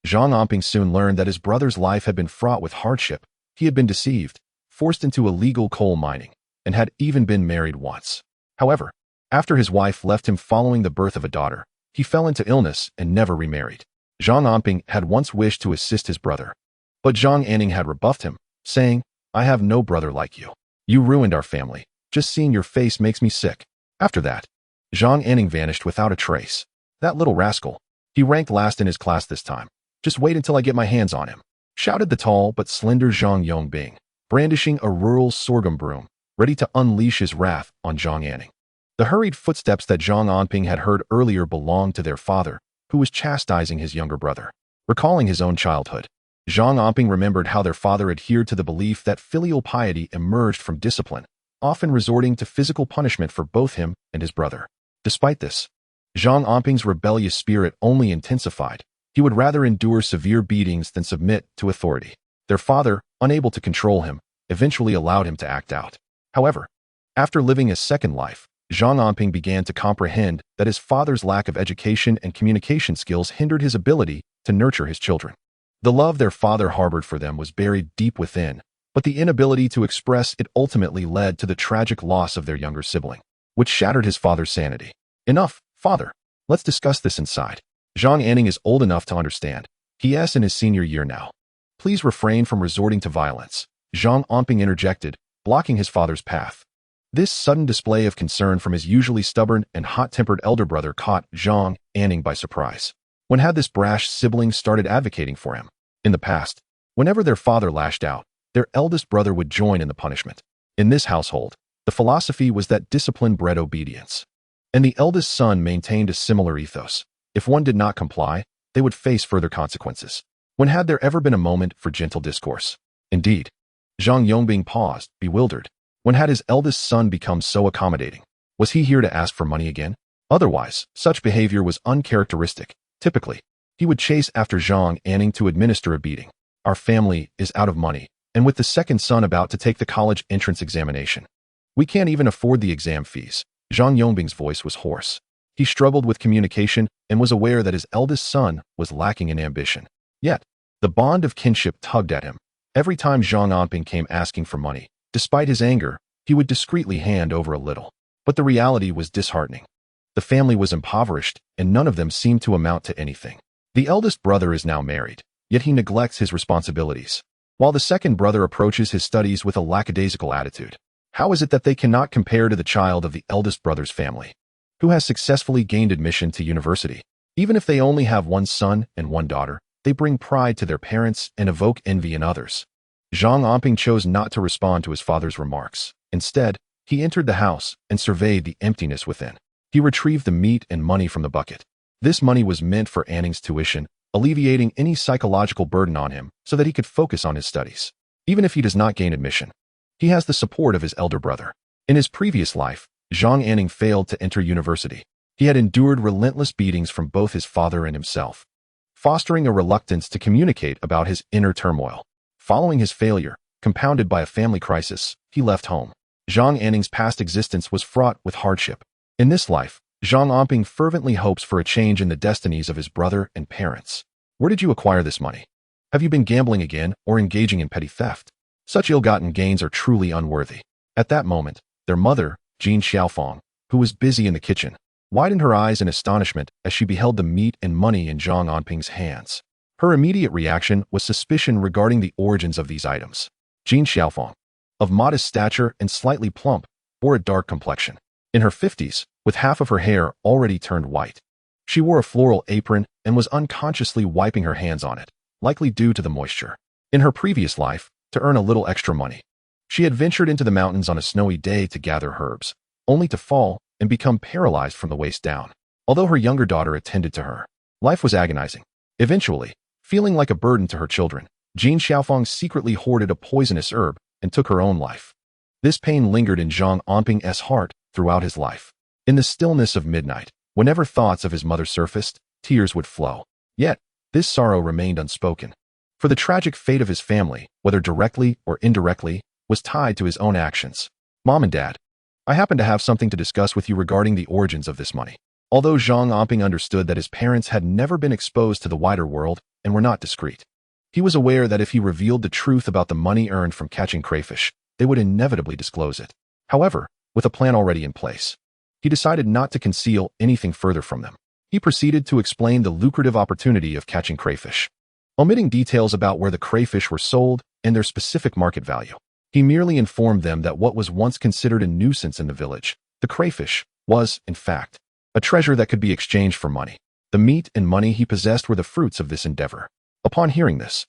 Zhang Anping soon learned that his brother's life had been fraught with hardship. He had been deceived, forced into illegal coal mining, and had even been married once. However, after his wife left him following the birth of a daughter, he fell into illness and never remarried. Zhang Anping had once wished to assist his brother, but Zhang Anping had rebuffed him, saying, "I have no brother like you. You ruined our family. Just seeing your face makes me sick." After that, Zhang Anping vanished without a trace. "That little rascal. He ranked last in his class this time. Just wait until I get my hands on him," shouted the tall but slender Zhang Yongbing, brandishing a rural sorghum broom, ready to unleash his wrath on Zhang Anping. The hurried footsteps that Zhang Anping had heard earlier belonged to their father, who was chastising his younger brother. Recalling his own childhood, Zhang Anping remembered how their father adhered to the belief that filial piety emerged from discipline, often resorting to physical punishment for both him and his brother. Despite this, Zhang Anping's rebellious spirit only intensified. He would rather endure severe beatings than submit to authority. Their father, unable to control him, eventually allowed him to act out. However, after living a second life, Zhang Anping began to comprehend that his father's lack of education and communication skills hindered his ability to nurture his children. The love their father harbored for them was buried deep within, but the inability to express it ultimately led to the tragic loss of their younger sibling, which shattered his father's sanity. "Enough, father. Let's discuss this inside. Zhang Anping is old enough to understand. He is in his senior year now. Please refrain from resorting to violence," Zhang Anping interjected, blocking his father's path. This sudden display of concern from his usually stubborn and hot-tempered elder brother caught Zhang Anping by surprise. When had this brash sibling started advocating for him? In the past, whenever their father lashed out, their eldest brother would join in the punishment. In this household, the philosophy was that discipline bred obedience, and the eldest son maintained a similar ethos. If one did not comply, they would face further consequences. When had there ever been a moment for gentle discourse? Indeed, Zhang Yongbing paused, bewildered. When had his eldest son become so accommodating? Was he here to ask for money again? Otherwise, such behavior was uncharacteristic. Typically, he would chase after Zhang Anping to administer a beating. "Our family is out of money, and with the second son about to take the college entrance examination, we can't even afford the exam fees." Zhang Yongbing's voice was hoarse. He struggled with communication and was aware that his eldest son was lacking in ambition. Yet, the bond of kinship tugged at him. Every time Zhang Anping came asking for money, despite his anger, he would discreetly hand over a little. But the reality was disheartening. The family was impoverished, and none of them seemed to amount to anything. The eldest brother is now married, yet he neglects his responsibilities, while the second brother approaches his studies with a lackadaisical attitude. How is it that they cannot compare to the child of the eldest brother's family, who has successfully gained admission to university? Even if they only have one son and one daughter, they bring pride to their parents and evoke envy in others. Zhang Anping chose not to respond to his father's remarks. Instead, he entered the house and surveyed the emptiness within. He retrieved the meat and money from the bucket. This money was meant for Anning's tuition, alleviating any psychological burden on him so that he could focus on his studies. Even if he does not gain admission, he has the support of his elder brother. In his previous life, Zhang Anping failed to enter university. He had endured relentless beatings from both his father and himself, fostering a reluctance to communicate about his inner turmoil. Following his failure, compounded by a family crisis, he left home. Zhang Anping's past existence was fraught with hardship. In this life, Zhang Anping fervently hopes for a change in the destinies of his brother and parents. Where did you acquire this money? Have you been gambling again or engaging in petty theft? Such ill-gotten gains are truly unworthy. At that moment, their mother, Jin Xiaofeng, who was busy in the kitchen, widened her eyes in astonishment as she beheld the meat and money in Zhang Anping's hands. Her immediate reaction was suspicion regarding the origins of these items. Jin Xiaofeng, of modest stature and slightly plump, bore a dark complexion. In her 50s, with half of her hair already turned white, she wore a floral apron and was unconsciously wiping her hands on it, likely due to the moisture. In her previous life, to earn a little extra money, she had ventured into the mountains on a snowy day to gather herbs. only to fall and become paralyzed from the waist down. Although her younger daughter attended to her, life was agonizing. Eventually, feeling like a burden to her children, Jin Xiaofang secretly hoarded a poisonous herb and took her own life. This pain lingered in Zhang Anping's heart throughout his life. In the stillness of midnight, whenever thoughts of his mother surfaced, tears would flow. Yet, this sorrow remained unspoken. For the tragic fate of his family, whether directly or indirectly, was tied to his own actions. Mom and Dad, I happen to have something to discuss with you regarding the origins of this money. Although Zhang Anping understood that his parents had never been exposed to the wider world and were not discreet, he was aware that if he revealed the truth about the money earned from catching crayfish, they would inevitably disclose it. However, with a plan already in place, he decided not to conceal anything further from them. He proceeded to explain the lucrative opportunity of catching crayfish, omitting details about where the crayfish were sold and their specific market value. He merely informed them that what was once considered a nuisance in the village, the crayfish, was, in fact, a treasure that could be exchanged for money. The meat and money he possessed were the fruits of this endeavor. Upon hearing this,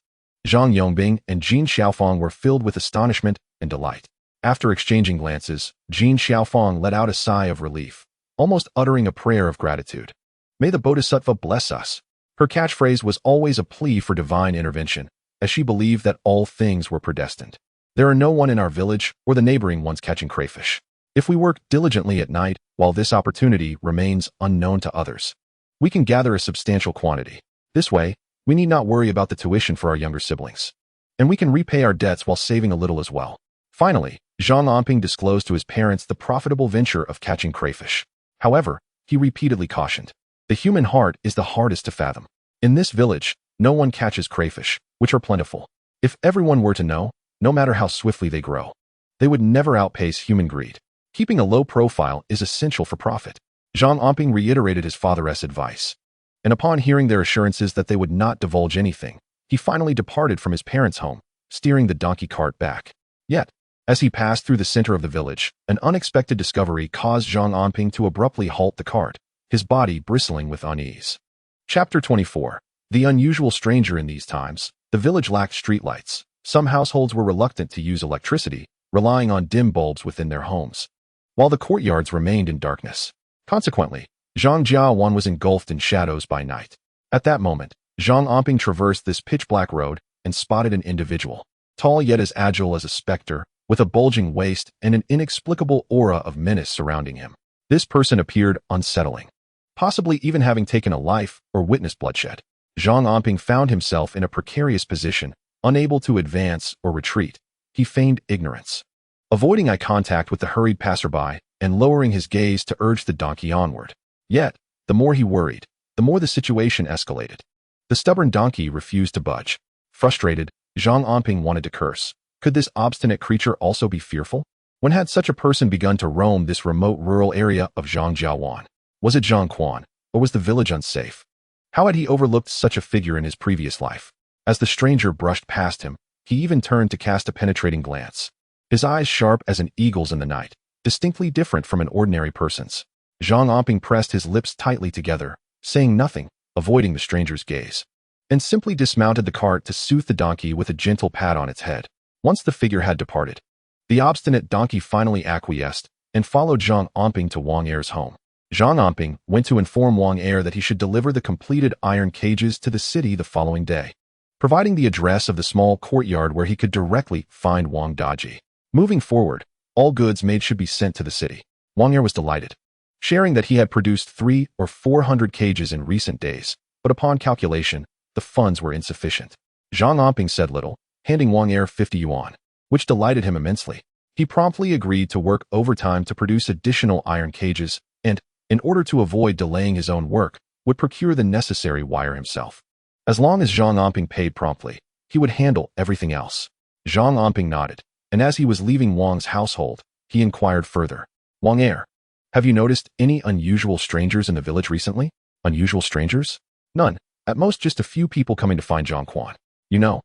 Zhang Yongbing and Jin Xiaofang were filled with astonishment and delight. After exchanging glances, Jin Xiaofang let out a sigh of relief, almost uttering a prayer of gratitude. May the Bodhisattva bless us. Her catchphrase was always a plea for divine intervention, as she believed that all things were predestined. There are no one in our village or the neighboring ones catching crayfish. If we work diligently at night, while this opportunity remains unknown to others, we can gather a substantial quantity. This way, we need not worry about the tuition for our younger siblings. And we can repay our debts while saving a little as well. Finally, Zhang Anping disclosed to his parents the profitable venture of catching crayfish. However, he repeatedly cautioned, the human heart is the hardest to fathom. In this village, no one catches crayfish, which are plentiful. If everyone were to know, no matter how swiftly they grow, they would never outpace human greed. Keeping a low profile is essential for profit. Zhang Anping reiterated his father's advice, and upon hearing their assurances that they would not divulge anything, he finally departed from his parents' home, steering the donkey cart back. Yet, as he passed through the center of the village, an unexpected discovery caused Zhang Anping to abruptly halt the cart, his body bristling with unease. Chapter 24. The unusual stranger. In these times, the village lacked streetlights. Some households were reluctant to use electricity, relying on dim bulbs within their homes, while the courtyards remained in darkness. Consequently, Zhang Jiawan was engulfed in shadows by night. At that moment, Zhang Anping traversed this pitch-black road and spotted an individual, tall yet as agile as a specter, with a bulging waist and an inexplicable aura of menace surrounding him. This person appeared unsettling, possibly even having taken a life or witnessed bloodshed. Zhang Anping found himself in a precarious position, unable to advance or retreat. He feigned ignorance, avoiding eye contact with the hurried passerby and lowering his gaze to urge the donkey onward. Yet, the more he worried, the more the situation escalated. The stubborn donkey refused to budge. Frustrated, Zhang Anping wanted to curse. Could this obstinate creature also be fearful? When had such a person begun to roam this remote rural area of Zhangjiawan? Was it Zhang Quan, or was the village unsafe? How had he overlooked such a figure in his previous life? As the stranger brushed past him, he even turned to cast a penetrating glance, his eyes sharp as an eagle's in the night, distinctly different from an ordinary person's. Zhang Anping pressed his lips tightly together, saying nothing, avoiding the stranger's gaze, and simply dismounted the cart to soothe the donkey with a gentle pat on its head. Once the figure had departed, the obstinate donkey finally acquiesced and followed Zhang Anping to Wang Er's home. Zhang Anping went to inform Wang Er that he should deliver the completed iron cages to the city the following day, providing the address of the small courtyard where he could directly find Wang Daji. Moving forward, all goods made should be sent to the city. Wang Er was delighted, sharing that he had produced 300 or 400 cages in recent days, but upon calculation, the funds were insufficient. Zhang Anping said little, handing Wang Er 50 yuan, which delighted him immensely. He promptly agreed to work overtime to produce additional iron cages and, in order to avoid delaying his own work, would procure the necessary wire himself. As long as Zhang Anping paid promptly, he would handle everything else. Zhang Anping nodded, and as he was leaving Wang's household, he inquired further. Wang Er, have you noticed any unusual strangers in the village recently? Unusual strangers? None. At most just a few people coming to find Zhang Quan. You know,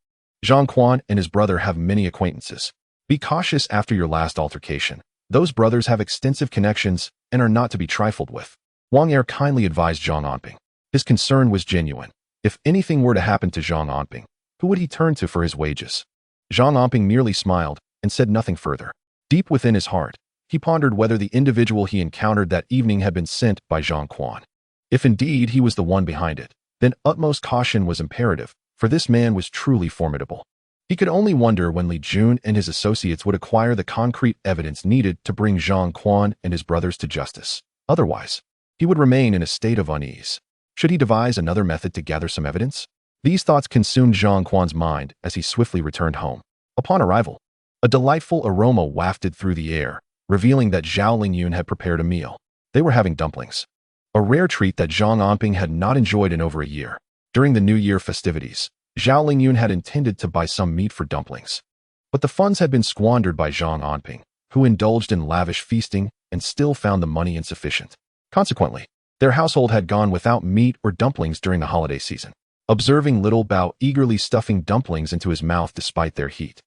Zhang Quan and his brother have many acquaintances. Be cautious after your last altercation. Those brothers have extensive connections and are not to be trifled with. Wang Er kindly advised Zhang Anping. His concern was genuine. If anything were to happen to Zhang Anping, who would he turn to for his wages? Zhang Anping merely smiled and said nothing further. Deep within his heart, He pondered whether the individual he encountered that evening had been sent by Zhang Quan. If indeed he was the one behind it, then utmost caution was imperative, for this man was truly formidable. He could only wonder when Li Jun and his associates would acquire the concrete evidence needed to bring Zhang Quan and his brothers to justice. Otherwise, he would remain in a state of unease. Should he devise another method to gather some evidence? These thoughts consumed Zhang Quan's mind as he swiftly returned home. Upon arrival, a delightful aroma wafted through the air, revealing that Zhao Lingyun had prepared a meal. They were having dumplings, a rare treat that Zhang Anping had not enjoyed in over a year. During the New Year festivities, Zhao Lingyun had intended to buy some meat for dumplings, but the funds had been squandered by Zhang Anping, who indulged in lavish feasting and still found the money insufficient. Consequently, their household had gone without meat or dumplings during the holiday season. Observing little Bao eagerly stuffing dumplings into his mouth despite their heat,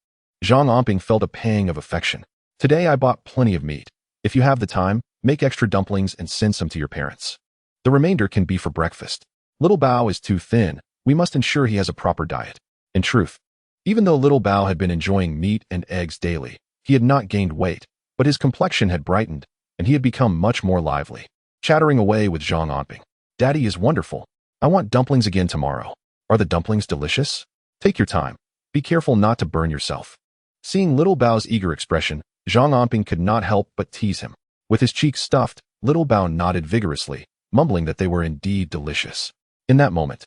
Zhang Anping felt a pang of affection. Today I bought plenty of meat. If you have the time, make extra dumplings and send some to your parents. The remainder can be for breakfast. Little Bao is too thin. We must ensure he has a proper diet. In truth, even though Little Bao had been enjoying meat and eggs daily, he had not gained weight, but his complexion had brightened, and he had become much more lively. Chattering away with Zhang Anping. Daddy is wonderful. I want dumplings again tomorrow. Are the dumplings delicious? Take your time. Be careful not to burn yourself. Seeing Little Bao's eager expression, Zhang Anping could not help but tease him. With his cheeks stuffed, Little Bao nodded vigorously, mumbling that they were indeed delicious. In that moment,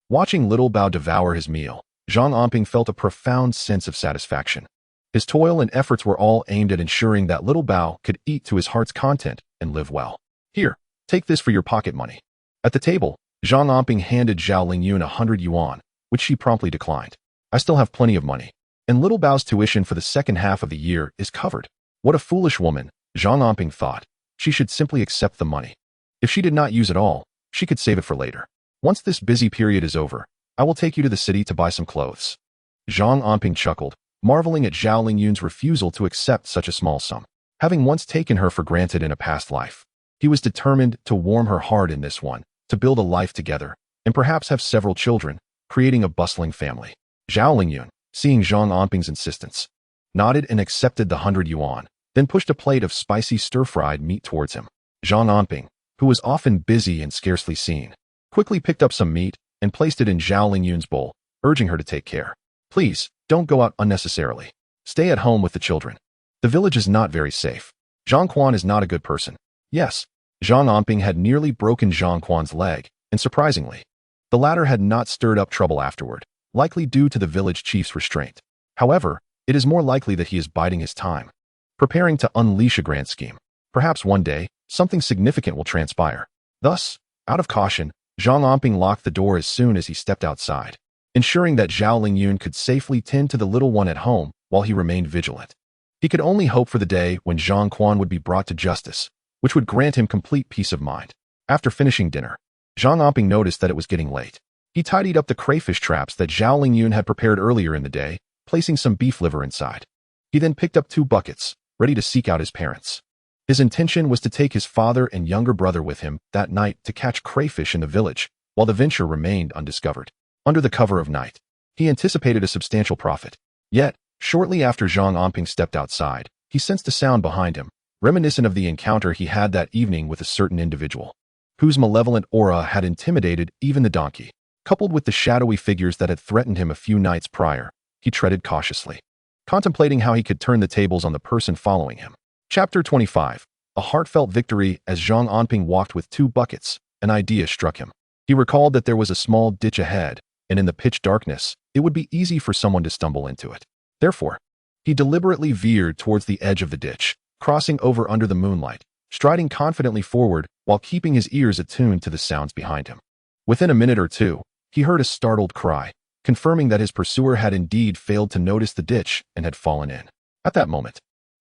watching Little Bao devour his meal, Zhang Anping felt a profound sense of satisfaction. His toil and efforts were all aimed at ensuring that Little Bao could eat to his heart's content and live well. Here, take this for your pocket money. At the table, Zhang Anping handed Zhao Lingyun 100 yuan, which she promptly declined. I still have plenty of money, and Little Bao's tuition for the second half of the year is covered. What a foolish woman, Zhang Anping thought. She should simply accept the money. If she did not use it all, she could save it for later. Once this busy period is over, I will take you to the city to buy some clothes. Zhang Anping chuckled, marveling at Zhao Lingyun's refusal to accept such a small sum. Having once taken her for granted in a past life, he was determined to warm her heart in this one, to build a life together, and perhaps have several children, creating a bustling family. Zhao Lingyun, seeing Zhang Anping's insistence, nodded and accepted the 100 yuan, then pushed a plate of spicy stir-fried meat towards him. Zhang Anping, who was often busy and scarcely seen, quickly picked up some meat and placed it in Zhao Lingyun's bowl, urging her to take care. Please, don't go out unnecessarily. Stay at home with the children. The village is not very safe. Zhang Quan is not a good person. Yes, Zhang Anping had nearly broken Zhang Quan's leg, and surprisingly, the latter had not stirred up trouble afterward, likely due to the village chief's restraint. However, it is more likely that he is biding his time, preparing to unleash a grand scheme. Perhaps one day, something significant will transpire. Thus, out of caution, Zhang Anping locked the door as soon as he stepped outside, ensuring that Zhao Lingyun could safely tend to the little one at home while he remained vigilant. He could only hope for the day when Zhang Quan would be brought to justice, which would grant him complete peace of mind. After finishing dinner, Zhang Anping noticed that it was getting late. He tidied up the crayfish traps that Zhao Lingyun had prepared earlier in the day, placing some beef liver inside. He then picked up 2 buckets, ready to seek out his parents. His intention was to take his father and younger brother with him that night to catch crayfish in the village, while the venture remained undiscovered. Under the cover of night, he anticipated a substantial profit. Yet, shortly after Zhang Anping stepped outside, he sensed a sound behind him, reminiscent of the encounter he had that evening with a certain individual, whose malevolent aura had intimidated even the donkey. Coupled with the shadowy figures that had threatened him a few nights prior, he treaded cautiously, contemplating how he could turn the tables on the person following him. Chapter 25. A heartfelt victory. As Zhang Anping walked with 2 buckets, an idea struck him. He recalled that there was a small ditch ahead, and in the pitch darkness, it would be easy for someone to stumble into it. Therefore, he deliberately veered towards the edge of the ditch, crossing over under the moonlight, striding confidently forward while keeping his ears attuned to the sounds behind him. Within a minute or two, he heard a startled cry, confirming that his pursuer had indeed failed to notice the ditch and had fallen in. At that moment,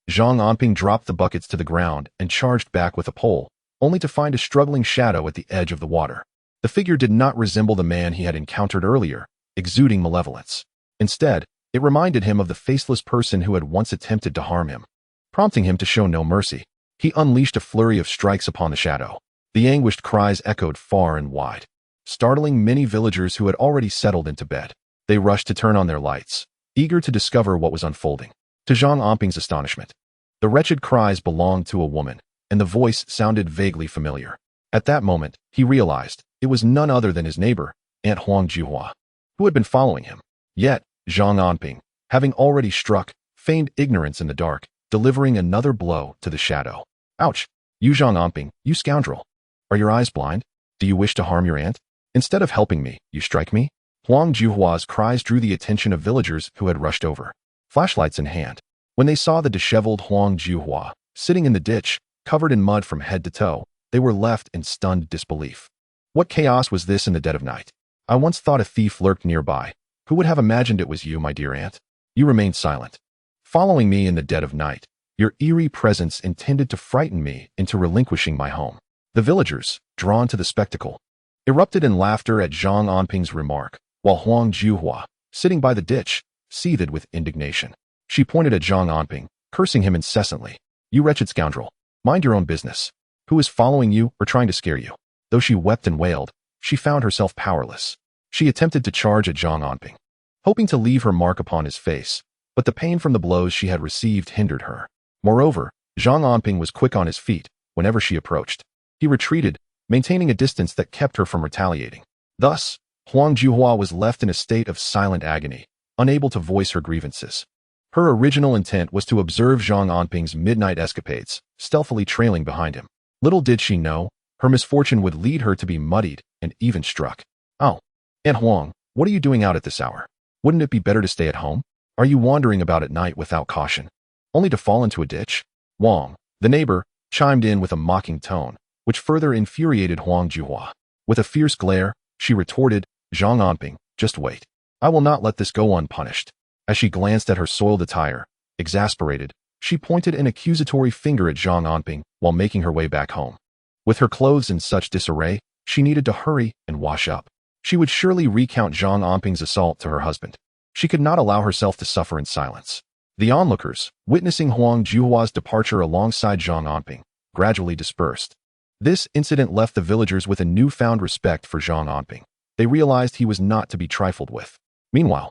Zhang Anping dropped the buckets to the ground and charged back with a pole, only to find a struggling shadow at the edge of the water. The figure did not resemble the man he had encountered earlier, exuding malevolence. Instead, it reminded him of the faceless person who had once attempted to harm him. Prompting him to show no mercy, he unleashed a flurry of strikes upon the shadow. The anguished cries echoed far and wide, startling many villagers who had already settled into bed. They rushed to turn on their lights, eager to discover what was unfolding. To Zhang Anping's astonishment, The wretched cries belonged to a woman, and the voice sounded vaguely familiar. At that moment, he realized it was none other than his neighbor, Aunt Huang Juhua, who had been following him. Yet, Zhang Anping, having already struck, feigned ignorance in the dark, delivering another blow to the shadow. Ouch! You Zhang Anping, you scoundrel! Are your eyes blind? Do you wish to harm your aunt? Instead of helping me, you strike me? Huang Juhua's cries drew the attention of villagers who had rushed over, flashlights in hand. When they saw the disheveled Huang Juhua sitting in the ditch, covered in mud from head to toe, they were left in stunned disbelief. What chaos was this in the dead of night? I once thought a thief lurked nearby. Who would have imagined it was you, my dear aunt? You remained silent, following me in the dead of night. Your eerie presence intended to frighten me into relinquishing my home. The villagers, drawn to the spectacle, erupted in laughter at Zhang Anping's remark, while Huang Juhua, sitting by the ditch, seethed with indignation. She pointed at Zhang Anping, cursing him incessantly. You wretched scoundrel, mind your own business. Who is following you or trying to scare you? Though she wept and wailed, she found herself powerless. She attempted to charge at Zhang Anping, hoping to leave her mark upon his face, but the pain from the blows she had received hindered her. Moreover, Zhang Anping was quick on his feet whenever she approached. He retreated, maintaining a distance that kept her from retaliating. Thus, Huang Juhua was left in a state of silent agony, unable to voice her grievances. Her original intent was to observe Zhang Anping's midnight escapades, stealthily trailing behind him. Little did she know, her misfortune would lead her to be muddied and even struck. Oh, Aunt Huang, what are you doing out at this hour? Wouldn't it be better to stay at home? Are you wandering about at night without caution, only to fall into a ditch? Huang, the neighbor, chimed in with a mocking tone, which further infuriated Huang Juhua. With a fierce glare, she retorted, Zhang Anping, just wait. I will not let this go unpunished. As she glanced at her soiled attire, exasperated, she pointed an accusatory finger at Zhang Anping while making her way back home. With her clothes in such disarray, she needed to hurry and wash up. She would surely recount Zhang Anping's assault to her husband. She could not allow herself to suffer in silence. The onlookers, witnessing Huang Juhua's departure alongside Zhang Anping, gradually dispersed. This incident left the villagers with a newfound respect for Zhang Anping. They realized he was not to be trifled with. Meanwhile,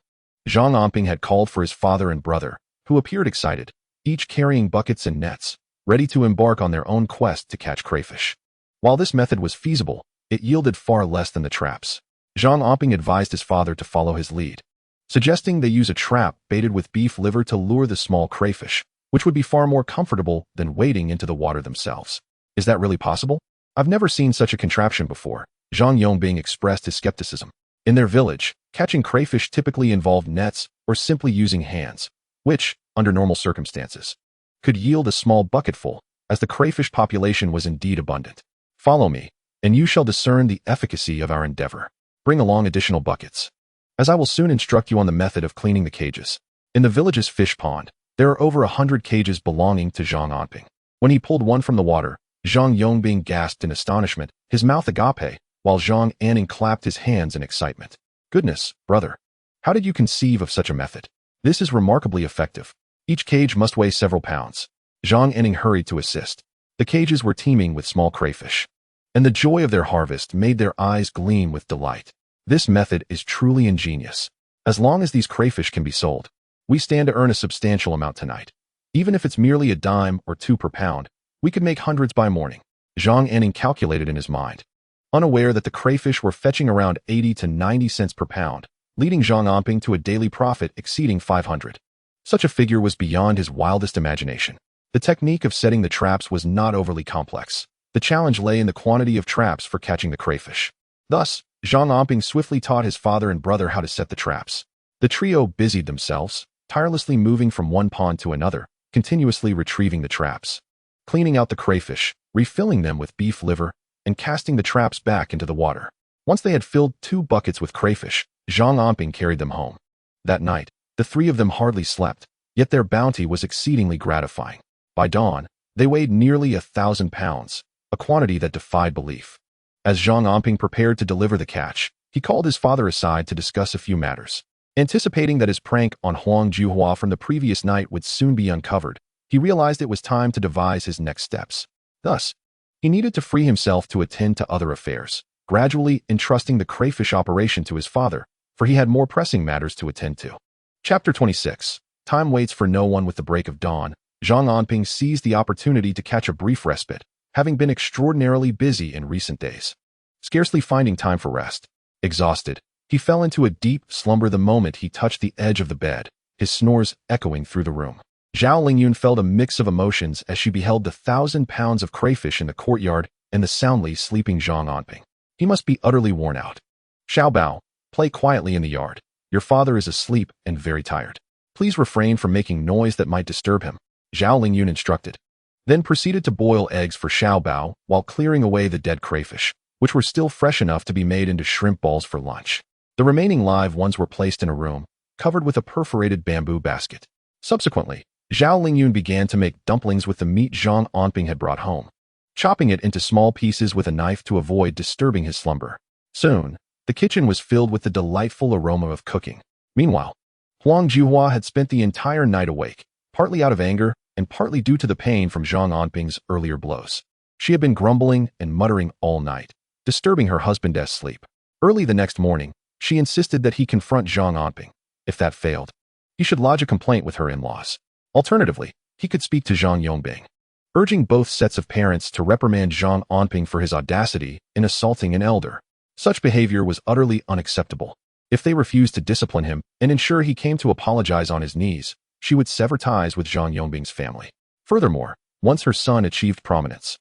Zhang Anping had called for his father and brother, who appeared excited, each carrying buckets and nets, ready to embark on their own quest to catch crayfish. While this method was feasible, it yielded far less than the traps. Zhang Anping advised his father to follow his lead, suggesting they use a trap baited with beef liver to lure the small crayfish, which would be far more comfortable than wading into the water themselves. Is that really possible? I've never seen such a contraption before, Zhang Yongbing expressed his skepticism. In their village, catching crayfish typically involved nets or simply using hands, which, under normal circumstances, could yield a small bucketful, as the crayfish population was indeed abundant. Follow me, and you shall discern the efficacy of our endeavor. Bring along additional buckets, as I will soon instruct you on the method of cleaning the cages. In the village's fish pond, there are over 100 cages belonging to Zhang Anping. When he pulled one from the water, Zhang Yongbing gasped in astonishment, his mouth agape, while Zhang Anping clapped his hands in excitement. Goodness, brother, how did you conceive of such a method? This is remarkably effective. Each cage must weigh several pounds. Zhang Anping hurried to assist. The cages were teeming with small crayfish, and the joy of their harvest made their eyes gleam with delight. This method is truly ingenious. As long as these crayfish can be sold, we stand to earn a substantial amount tonight. Even if it's merely a dime or two per pound, we could make hundreds by morning. Zhang Anping calculated in his mind, unaware that the crayfish were fetching around 80 to 90 cents per pound, leading Zhang Anping to a daily profit exceeding 500. Such a figure was beyond his wildest imagination. The technique of setting the traps was not overly complex. The challenge lay in the quantity of traps for catching the crayfish. Thus, Zhang Anping swiftly taught his father and brother how to set the traps. The trio busied themselves, tirelessly moving from one pond to another, continuously retrieving the traps, cleaning out the crayfish, refilling them with beef liver, and casting the traps back into the water. Once they had filled 2 buckets with crayfish, Zhang Anping carried them home. That night, the 3 of them hardly slept, yet their bounty was exceedingly gratifying. By dawn, they weighed nearly 1,000 pounds, a quantity that defied belief. As Zhang Anping prepared to deliver the catch, he called his father aside to discuss a few matters. Anticipating that his prank on Huang Juhua from the previous night would soon be uncovered, he realized it was time to devise his next steps. Thus, he needed to free himself to attend to other affairs, gradually entrusting the crayfish operation to his father, for he had more pressing matters to attend to. Chapter 26. Time waits for no one. With the break of dawn, Zhang Anping seized the opportunity to catch a brief respite, having been extraordinarily busy in recent days. Scarcely finding time for rest. Exhausted, he fell into a deep slumber the moment he touched the edge of the bed, his snores echoing through the room. Zhao Lingyun felt a mix of emotions as she beheld the 1,000 pounds of crayfish in the courtyard and the soundly sleeping Zhang Anping. He must be utterly worn out. Xiao Bao, play quietly in the yard. Your father is asleep and very tired. Please refrain from making noise that might disturb him, Zhao Lingyun instructed. Then proceeded to boil eggs for Xiao Bao while clearing away the dead crayfish, which were still fresh enough to be made into shrimp balls for lunch. The remaining live ones were placed in a room, covered with a perforated bamboo basket. Subsequently, Zhao Lingyun began to make dumplings with the meat Zhang Anping had brought home, chopping it into small pieces with a knife to avoid disturbing his slumber. Soon, the kitchen was filled with the delightful aroma of cooking. Meanwhile, Huang Juhua had spent the entire night awake, partly out of anger and partly due to the pain from Zhang Anping's earlier blows. She had been grumbling and muttering all night, disturbing her husband's sleep. Early the next morning, she insisted that he confront Zhang Anping. If that failed, he should lodge a complaint with her in-laws. Alternatively, he could speak to Zhang Yongbing, urging both sets of parents to reprimand Zhang Anping for his audacity in assaulting an elder. Such behavior was utterly unacceptable. If they refused to discipline him and ensure he came to apologize on his knees, she would sever ties with Zhang Yongbing's family. Furthermore, once her son achieved prominence,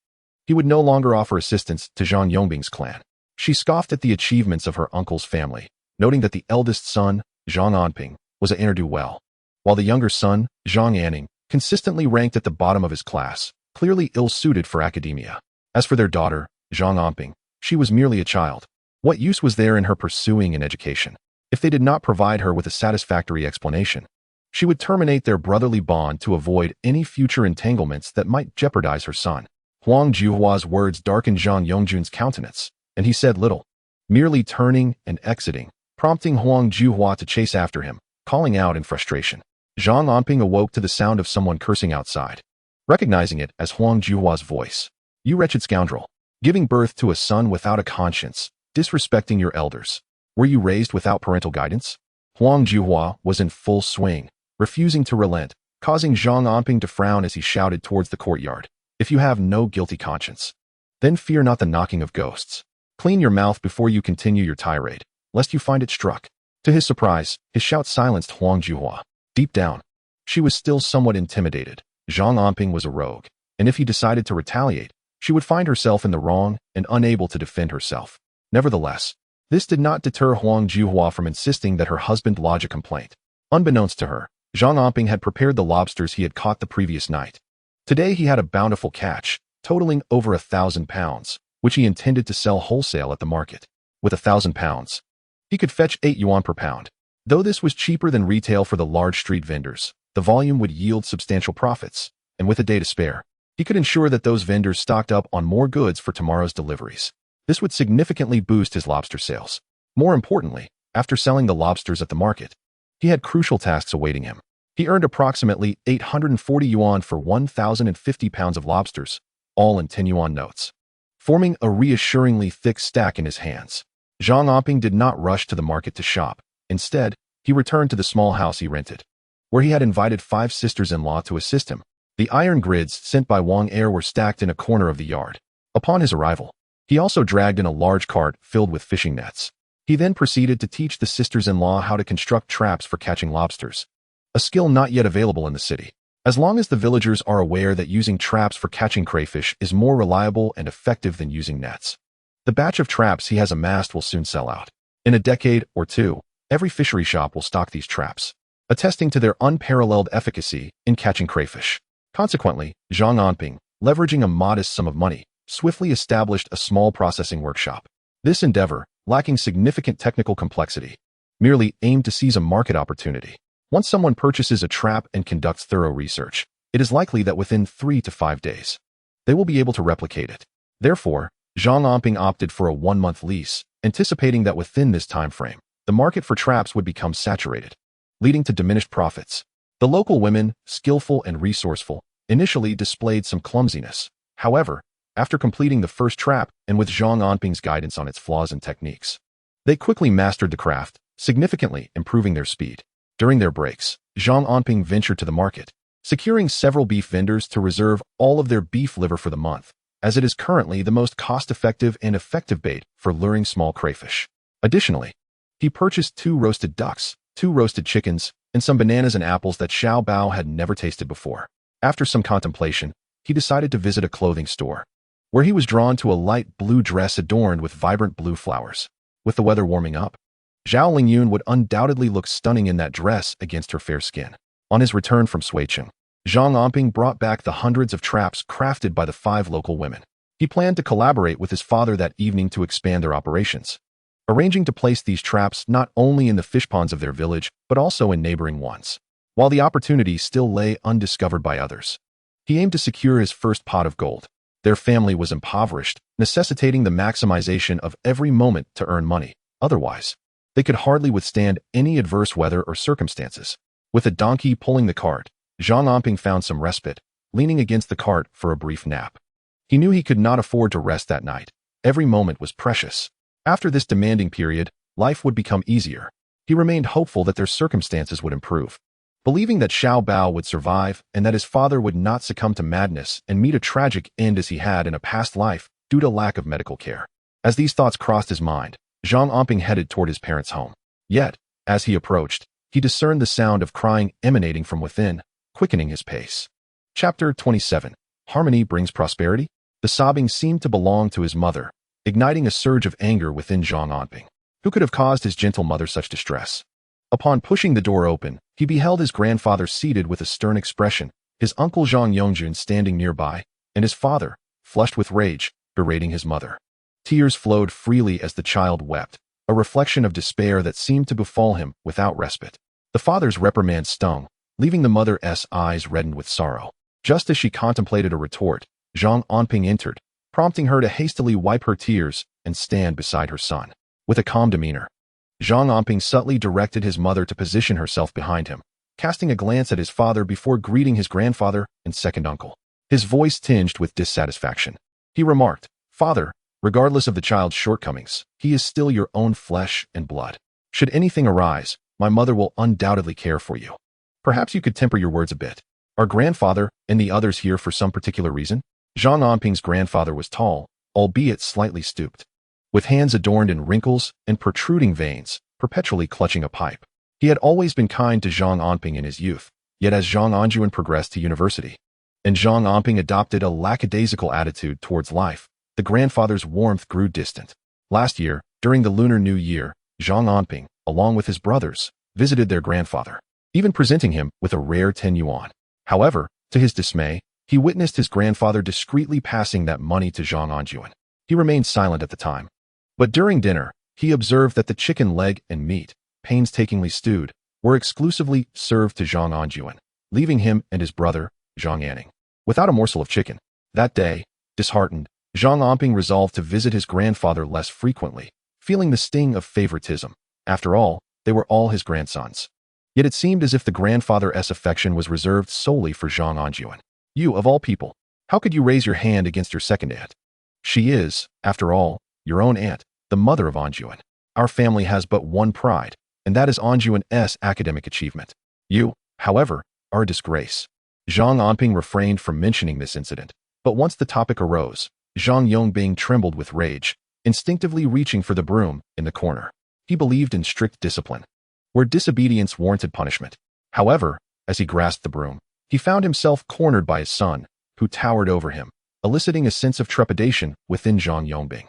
he would no longer offer assistance to Zhang Yongbing's clan. She scoffed at the achievements of her uncle's family, noting that the eldest son, Zhang Anping, was a ne'er-do-well, while the younger son, Zhang Anning, consistently ranked at the bottom of his class, clearly ill-suited for academia. As for their daughter, Zhang Anping, she was merely a child. What use was there in her pursuing an education? If they did not provide her with a satisfactory explanation, she would terminate their brotherly bond to avoid any future entanglements that might jeopardize her son. Huang Juhua's words darkened Zhang Yongjun's countenance, and he said little, merely turning and exiting, prompting Huang Juhua to chase after him, calling out in frustration. Zhang Anping awoke to the sound of someone cursing outside, recognizing it as Huang Juhua's voice. You wretched scoundrel, giving birth to a son without a conscience, disrespecting your elders. Were you raised without parental guidance? Huang Juhua was in full swing, refusing to relent, causing Zhang Anping to frown as he shouted towards the courtyard. If you have no guilty conscience, then fear not the knocking of ghosts. Clean your mouth before you continue your tirade, lest you find it struck. To his surprise, his shout silenced Huang Juhua. Deep down, she was still somewhat intimidated. Zhang Anping was a rogue, and if he decided to retaliate, she would find herself in the wrong and unable to defend herself. Nevertheless, this did not deter Huang Juhua from insisting that her husband lodge a complaint. Unbeknownst to her, Zhang Anping had prepared the lobsters he had caught the previous night. Today he had a bountiful catch, totaling over 1,000 pounds, which he intended to sell wholesale at the market. With 1,000 pounds, he could fetch 8 yuan per pound. Though this was cheaper than retail for the large street vendors, the volume would yield substantial profits, and with a day to spare, he could ensure that those vendors stocked up on more goods for tomorrow's deliveries. This would significantly boost his lobster sales. More importantly, after selling the lobsters at the market, he had crucial tasks awaiting him. He earned approximately 840 yuan for 1,050 pounds of lobsters, all in 10 yuan notes, forming a reassuringly thick stack in his hands. Zhang Anping did not rush to the market to shop. Instead, he returned to the small house he rented, where he had invited 5 sisters-in-law to assist him. The iron grids sent by Wang Er were stacked in a corner of the yard. Upon his arrival, he also dragged in a large cart filled with fishing nets. He then proceeded to teach the sisters-in-law how to construct traps for catching lobsters, a skill not yet available in the city. As long as the villagers are aware that using traps for catching crayfish is more reliable and effective than using nets, the batch of traps he has amassed will soon sell out. In a decade or two, every fishery shop will stock these traps, attesting to their unparalleled efficacy in catching crayfish. Consequently, Zhang Anping, leveraging a modest sum of money, swiftly established a small processing workshop. This endeavor, lacking significant technical complexity, merely aimed to seize a market opportunity. Once someone purchases a trap and conducts thorough research, it is likely that within 3 to 5 days, they will be able to replicate it. Therefore, Zhang Anping opted for a 1-month lease, anticipating that within this time frame, the market for traps would become saturated, leading to diminished profits. The local women, skillful and resourceful, initially displayed some clumsiness. However, after completing the first trap and with Zhang Anping's guidance on its flaws and techniques, they quickly mastered the craft, significantly improving their speed. During their breaks, Zhang Anping ventured to the market, securing several beef vendors to reserve all of their beef liver for the month, as it is currently the most cost-effective and effective bait for luring small crayfish. Additionally, he purchased 2 roasted ducks, 2 roasted chickens, and some bananas and apples that Xiao Bao had never tasted before. After some contemplation, he decided to visit a clothing store, where he was drawn to a light blue dress adorned with vibrant blue flowers. With the weather warming up, Zhao Lingyun would undoubtedly look stunning in that dress against her fair skin. On his return from Suicheng, Zhang Anping brought back the hundreds of traps crafted by the 5 local women. He planned to collaborate with his father that evening to expand their operations, arranging to place these traps not only in the fish ponds of their village, but also in neighboring ones. While the opportunity still lay undiscovered by others, he aimed to secure his first pot of gold. Their family was impoverished, necessitating the maximization of every moment to earn money. Otherwise, they could hardly withstand any adverse weather or circumstances. With a donkey pulling the cart, Zhang Anping found some respite, leaning against the cart for a brief nap. He knew he could not afford to rest that night. Every moment was precious. After this demanding period, life would become easier. He remained hopeful that their circumstances would improve, believing that Xiao Bao would survive and that his father would not succumb to madness and meet a tragic end as he had in a past life due to lack of medical care. As these thoughts crossed his mind, Zhang Anping headed toward his parents' home. Yet, as he approached, he discerned the sound of crying emanating from within, quickening his pace. Chapter 27. Harmony brings prosperity? The sobbing seemed to belong to his mother, igniting a surge of anger within Zhang Anping. Who could have caused his gentle mother such distress? Upon pushing the door open, he beheld his grandfather seated with a stern expression, his uncle Zhang Yongjun standing nearby, and his father, flushed with rage, berating his mother. Tears flowed freely as the child wept, a reflection of despair that seemed to befall him without respite. The father's reprimand stung, leaving the mother's eyes reddened with sorrow. Just as she contemplated a retort, Zhang Anping entered, prompting her to hastily wipe her tears and stand beside her son. With a calm demeanor, Zhang Anping subtly directed his mother to position herself behind him, casting a glance at his father before greeting his grandfather and second uncle. His voice tinged with dissatisfaction. He remarked, "Father, regardless of the child's shortcomings, he is still your own flesh and blood. Should anything arise, my mother will undoubtedly care for you. Perhaps you could temper your words a bit. Are grandfather and the others here for some particular reason?" Zhang Anping's grandfather was tall, albeit slightly stooped, with hands adorned in wrinkles and protruding veins, perpetually clutching a pipe. He had always been kind to Zhang Anping in his youth, yet as Zhang Anjuan progressed to university, and Zhang Anping adopted a lackadaisical attitude towards life, the grandfather's warmth grew distant. Last year, during the Lunar New Year, Zhang Anping, along with his brothers, visited their grandfather, even presenting him with a rare 10 yuan. However, to his dismay, he witnessed his grandfather discreetly passing that money to Zhang Anjuan. He remained silent at the time, but during dinner, he observed that the chicken leg and meat, painstakingly stewed, were exclusively served to Zhang Anjuan, leaving him and his brother, Zhang Anning, without a morsel of chicken. That day, disheartened, Zhang Anping resolved to visit his grandfather less frequently, feeling the sting of favoritism. After all, they were all his grandsons. Yet it seemed as if the grandfather's affection was reserved solely for Zhang Anjuan. You, of all people, how could you raise your hand against your second aunt? She is, after all, your own aunt, the mother of Anjuan. Our family has but one pride, and that is Anjuan's academic achievement. You, however, are a disgrace. Zhang Anping refrained from mentioning this incident, but once the topic arose, Zhang Yongbing trembled with rage, instinctively reaching for the broom in the corner. He believed in strict discipline, where disobedience warranted punishment. However, as he grasped the broom, he found himself cornered by his son, who towered over him, eliciting a sense of trepidation within Zhang Yongbing.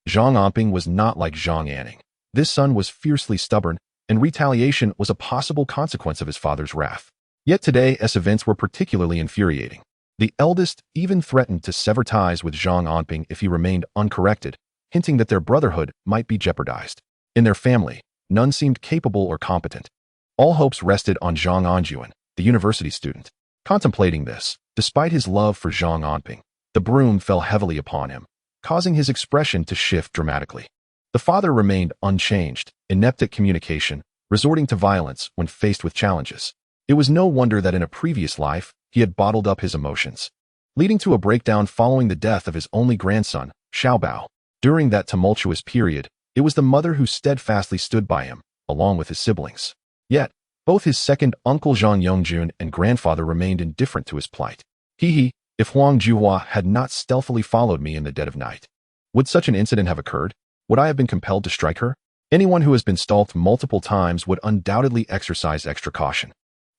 Zhang Anping was not like Zhang Anning. This son was fiercely stubborn, and retaliation was a possible consequence of his father's wrath. Yet today's events were particularly infuriating. The eldest even threatened to sever ties with Zhang Anping if he remained uncorrected, hinting that their brotherhood might be jeopardized. In their family, none seemed capable or competent. All hopes rested on Zhang Anjuan, the university student. Contemplating this, despite his love for Zhang Anping, the broom fell heavily upon him, causing his expression to shift dramatically. The father remained unchanged, inept at communication, resorting to violence when faced with challenges. It was no wonder that in a previous life, he had bottled up his emotions, leading to a breakdown following the death of his only grandson, Xiao Bao. During that tumultuous period, it was the mother who steadfastly stood by him, along with his siblings. Yet, Both his second uncle Zhang Yongjun and grandfather remained indifferent to his plight. If Huang Juhua had not stealthily followed me in the dead of night, would such an incident have occurred? Would I have been compelled to strike her? Anyone who has been stalked multiple times would undoubtedly exercise extra caution.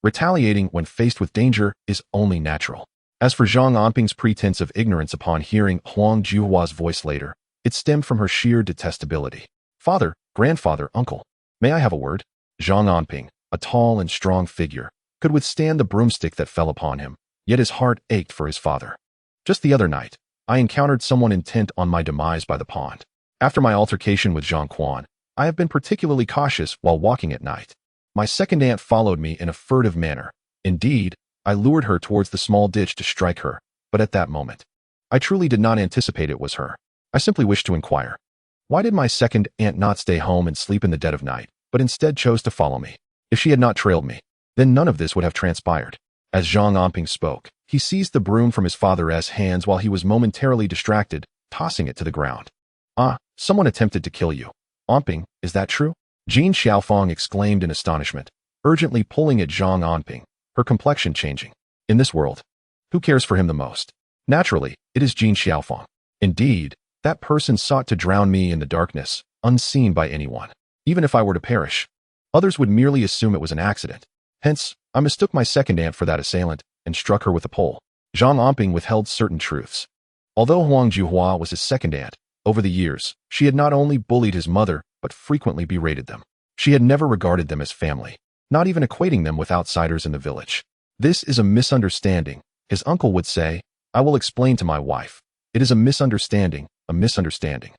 Retaliating when faced with danger is only natural. As for Zhang Anping's pretense of ignorance upon hearing Huang Juhua's voice later, it stemmed from her sheer detestability. Father, grandfather, uncle, may I have a word? Zhang Anping, a tall and strong figure, could withstand the broomstick that fell upon him, yet his heart ached for his father. Just the other night, I encountered someone intent on my demise by the pond. After my altercation with Zhang Quan, I have been particularly cautious while walking at night. My second aunt followed me in a furtive manner. Indeed, I lured her towards the small ditch to strike her, but at that moment, I truly did not anticipate it was her. I simply wished to inquire, why did my second aunt not stay home and sleep in the dead of night, but instead chose to follow me? If she had not trailed me, then none of this would have transpired. As Zhang Anping spoke, he seized the broom from his father's hands while he was momentarily distracted, tossing it to the ground. Someone attempted to kill you. Anping, is that true? Jin Xiaofang exclaimed in astonishment, urgently pulling at Zhang Anping, her complexion changing. In this world, who cares for him the most? Naturally, it is Jin Xiaofang. Indeed, that person sought to drown me in the darkness, unseen by anyone. Even if I were to perish, others would merely assume it was an accident. Hence, I mistook my second aunt for that assailant and struck her with a pole. Zhang Anping withheld certain truths. Although Huang Juhua was his second aunt, over the years, she had not only bullied his mother, but frequently berated them. She had never regarded them as family, not even equating them with outsiders in the village. This is a misunderstanding, his uncle would say. I will explain to my wife. It is a misunderstanding, a misunderstanding.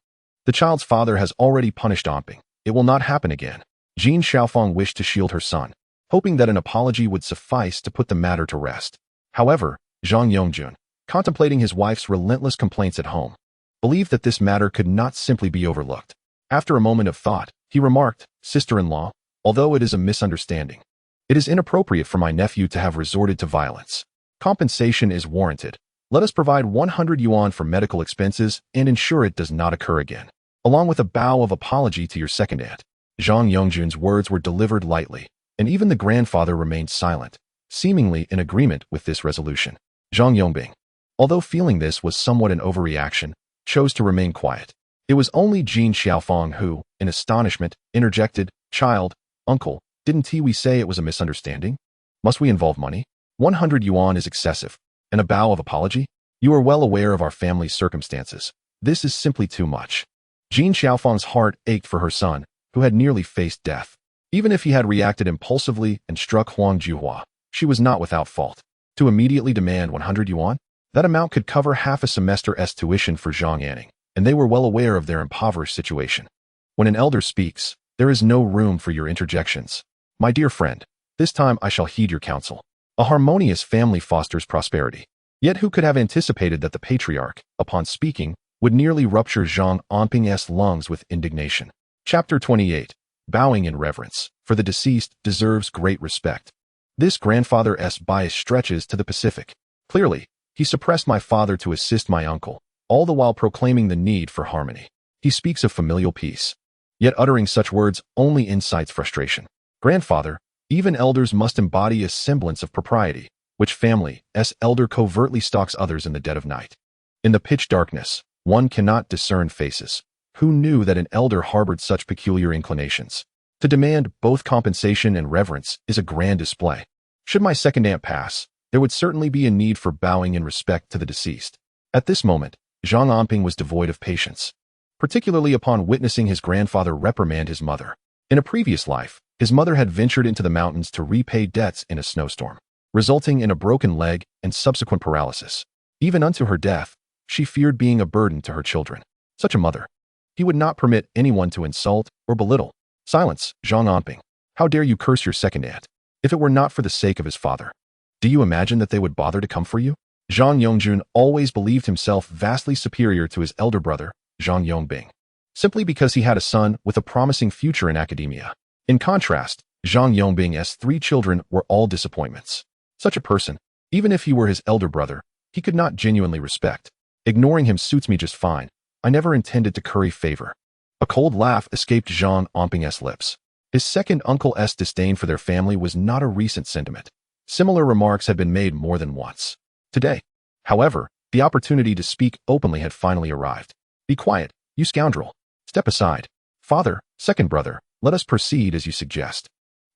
The child's father has already punished Anping. It will not happen again. Jin Xiaofang wished to shield her son, hoping that an apology would suffice to put the matter to rest. However, Zhang Yongjun, contemplating his wife's relentless complaints at home, believed that this matter could not simply be overlooked. After a moment of thought, he remarked, Sister-in-law, although it is a misunderstanding, it is inappropriate for my nephew to have resorted to violence. Compensation is warranted. Let us provide 100 yuan for medical expenses and ensure it does not occur again, along with a bow of apology to your second aunt. Zhang Yongjun's words were delivered lightly, and even the grandfather remained silent, seemingly in agreement with this resolution. Zhang Yongbing, although feeling this was somewhat an overreaction, chose to remain quiet. It was only Jin Xiaofang who, in astonishment, interjected, Child, uncle, didn't we say it was a misunderstanding? Must we involve money? 100 yuan is excessive. And a bow of apology? You are well aware of our family's circumstances. This is simply too much. Jin Xiaofang's heart ached for her son, who had nearly faced death. Even if he had reacted impulsively and struck Huang Juhua, she was not without fault. To immediately demand 100 yuan? That amount could cover half a semester's tuition for Zhang Anping, and they were well aware of their impoverished situation. When an elder speaks, there is no room for your interjections. My dear friend, this time I shall heed your counsel. A harmonious family fosters prosperity. Yet who could have anticipated that the patriarch, upon speaking, would nearly rupture Zhang Anping's lungs with indignation. Chapter 28. Bowing in reverence, for the deceased deserves great respect. This grandfather's bias stretches to the Pacific. Clearly, he suppressed my father to assist my uncle, all the while proclaiming the need for harmony. He speaks of familial peace. Yet uttering such words only incites frustration. Grandfather, even elders must embody a semblance of propriety, which family's elder covertly stalks others in the dead of night. In the pitch darkness, one cannot discern faces. Who knew that an elder harbored such peculiar inclinations? To demand both compensation and reverence is a grand display. Should my second aunt pass, there would certainly be a need for bowing in respect to the deceased. At this moment, Zhang Anping was devoid of patience, particularly upon witnessing his grandfather reprimand his mother. In a previous life, his mother had ventured into the mountains to repay debts in a snowstorm, resulting in a broken leg and subsequent paralysis. Even unto her death, she feared being a burden to her children. Such a mother, he would not permit anyone to insult or belittle. Silence, Zhang Anping. How dare you curse your second aunt? If it were not for the sake of his father, do you imagine that they would bother to come for you? Zhang Yongjun always believed himself vastly superior to his elder brother, Zhang Yongbing, simply because he had a son with a promising future in academia. In contrast, Zhang Yongbing's 3 children were all disappointments. Such a person, even if he were his elder brother, he could not genuinely respect. Ignoring him suits me just fine. I never intended to curry favor. A cold laugh escaped Zhang Anping's lips. His second uncle's disdain for their family was not a recent sentiment. Similar remarks had been made more than once. Today, however, the opportunity to speak openly had finally arrived. "Be quiet, you scoundrel. Step aside. Father, second brother, let us proceed as you suggest.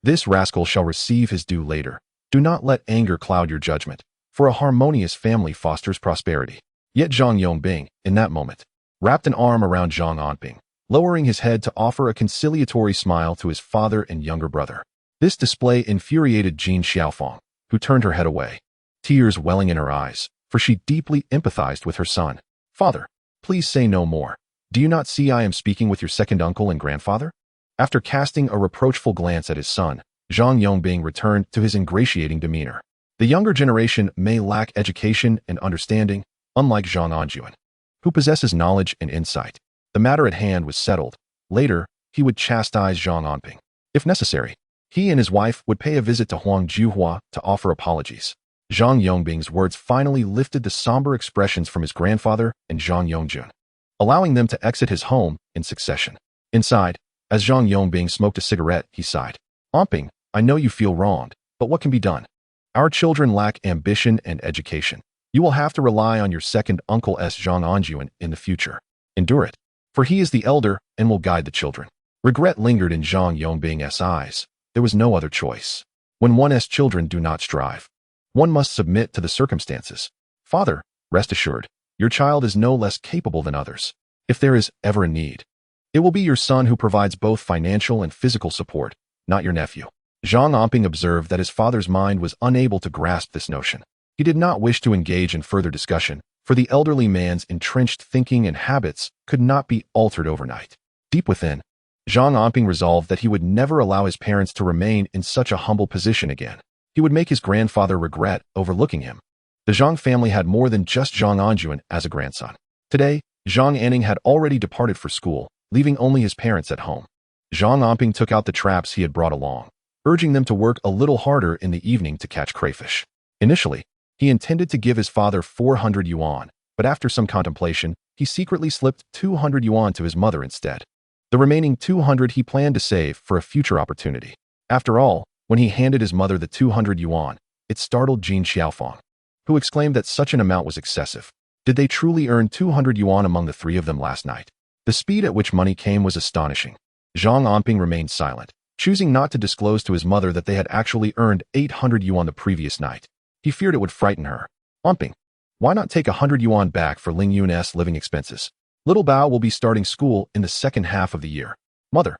This rascal shall receive his due later. Do not let anger cloud your judgment, for a harmonious family fosters prosperity." Yet Zhang Anping, in that moment, wrapped an arm around Zhang Anping, lowering his head to offer a conciliatory smile to his father and younger brother. This display infuriated Jin Xiaofang, who turned her head away, tears welling in her eyes, for she deeply empathized with her son. "Father, please say no more. Do you not see I am speaking with your second uncle and grandfather?" After casting a reproachful glance at his son, Zhang Anping returned to his ingratiating demeanor. The younger generation may lack education and understanding, unlike Zhang Anjuan, who possesses knowledge and insight. The matter at hand was settled. Later, he would chastise Zhang Anping. If necessary, he and his wife would pay a visit to Huang Juhua to offer apologies. Zhang Yongbing's words finally lifted the somber expressions from his grandfather and Zhang Yongjun, allowing them to exit his home in succession. Inside, as Zhang Yongbing smoked a cigarette, he sighed. "Anping, I know you feel wronged, but what can be done? Our children lack ambition and education. You will have to rely on your second uncle Zhang Anjuan in the future. Endure it, for he is the elder and will guide the children." Regret lingered in Zhang Yongbing's eyes. There was no other choice. When one's children do not strive, one must submit to the circumstances. "Father, rest assured, your child is no less capable than others. If there is ever a need, it will be your son who provides both financial and physical support, not your nephew." Zhang Anping observed that his father's mind was unable to grasp this notion. He did not wish to engage in further discussion, for the elderly man's entrenched thinking and habits could not be altered overnight. Deep within, Zhang Anping resolved that he would never allow his parents to remain in such a humble position again. He would make his grandfather regret overlooking him. The Zhang family had more than just Zhang Anjuan as a grandson. Today, Zhang Anning had already departed for school, leaving only his parents at home. Zhang Anping took out the traps he had brought along, urging them to work a little harder in the evening to catch crayfish. Initially, he intended to give his father 400 yuan, but after some contemplation, he secretly slipped 200 yuan to his mother instead. The remaining 200 he planned to save for a future opportunity. After all, when he handed his mother the 200 yuan, it startled Jin Xiaofang, who exclaimed that such an amount was excessive. Did they truly earn 200 yuan among the three of them last night? The speed at which money came was astonishing. Zhang Anping remained silent, choosing not to disclose to his mother that they had actually earned 800 yuan the previous night. He feared it would frighten her. "Anping, why not take 100 yuan back for Lingyun's living expenses? Little Bao will be starting school in the second half of the year. Mother,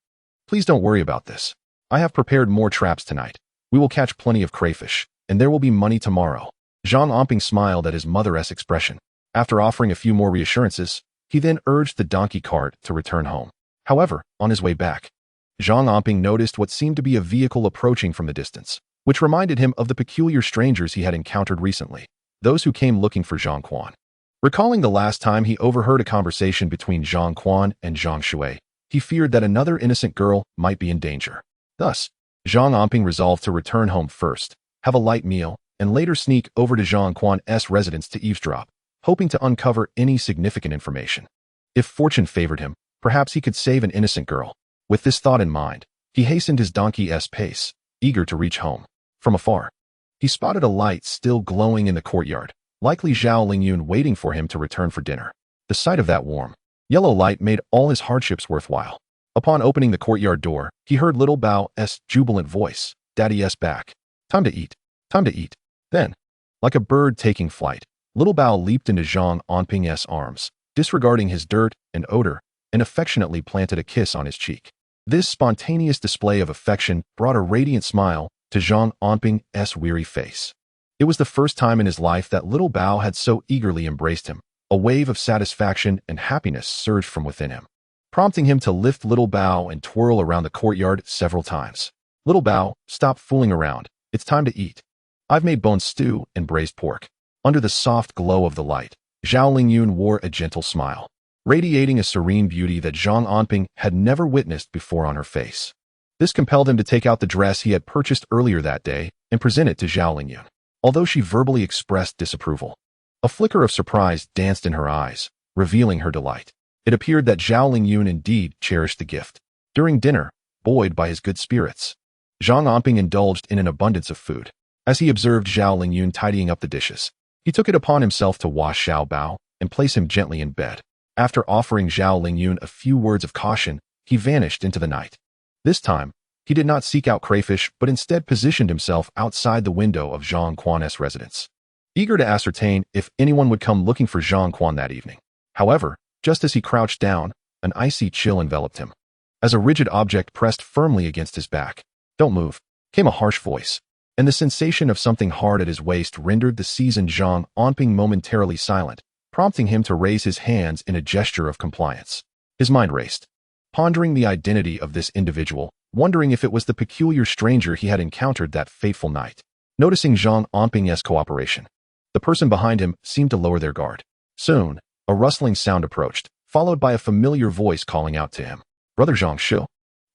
please don't worry about this. I have prepared more traps tonight. We will catch plenty of crayfish, and there will be money tomorrow." Zhang Anping smiled at his mother's expression. After offering a few more reassurances, he then urged the donkey cart to return home. However, on his way back, Zhang Anping noticed what seemed to be a vehicle approaching from the distance, which reminded him of the peculiar strangers he had encountered recently, those who came looking for Zhang Quan. Recalling the last time he overheard a conversation between Zhang Quan and Zhang Shui, he feared that another innocent girl might be in danger. Thus, Zhang Anping resolved to return home first, have a light meal, and later sneak over to Zhang Quan's residence to eavesdrop, hoping to uncover any significant information. If fortune favored him, perhaps he could save an innocent girl. With this thought in mind, he hastened his donkey's pace, eager to reach home. From afar, he spotted a light still glowing in the courtyard, likely Zhao Lingyun waiting for him to return for dinner. The sight of that warm, yellow light made all his hardships worthwhile. Upon opening the courtyard door, he heard little Bao's jubilant voice, "Daddy's back. Time to eat. Time to eat." Then, like a bird taking flight, little Bao leaped into Zhang Anping's arms, disregarding his dirt and odor, and affectionately planted a kiss on his cheek. This spontaneous display of affection brought a radiant smile to Zhang Anping's weary face. It was the first time in his life that little Bao had so eagerly embraced him. A wave of satisfaction and happiness surged from within him, prompting him to lift little Bao and twirl around the courtyard several times. "Little Bao, stop fooling around. It's time to eat. I've made bone stew and braised pork." Under the soft glow of the light, Zhao Lingyun wore a gentle smile, radiating a serene beauty that Zhang Anping had never witnessed before on her face. This compelled him to take out the dress he had purchased earlier that day and present it to Zhao Lingyun. Although she verbally expressed disapproval, a flicker of surprise danced in her eyes, revealing her delight. It appeared that Zhao Lingyun indeed cherished the gift. During dinner, buoyed by his good spirits. Zhang Anping indulged in an abundance of food. As he observed Zhao Lingyun tidying up the dishes, he took it upon himself to wash Zhao Bao and place him gently in bed. After offering Zhao Lingyun a few words of caution, he vanished into the night. This time, he did not seek out crayfish but instead positioned himself outside the window of Zhang Quan's residence, eager to ascertain if anyone would come looking for Zhang Quan that evening. However, just as he crouched down, an icy chill enveloped him. As a rigid object pressed firmly against his back, "Don't move," came a harsh voice, and the sensation of something hard at his waist rendered the seasoned Zhang Anping momentarily silent, prompting him to raise his hands in a gesture of compliance. His mind raced, pondering the identity of this individual, wondering if it was the peculiar stranger he had encountered that fateful night. Noticing Zhang Anping's cooperation, the person behind him seemed to lower their guard. Soon, a rustling sound approached, followed by a familiar voice calling out to him, "Brother Zhang Shu."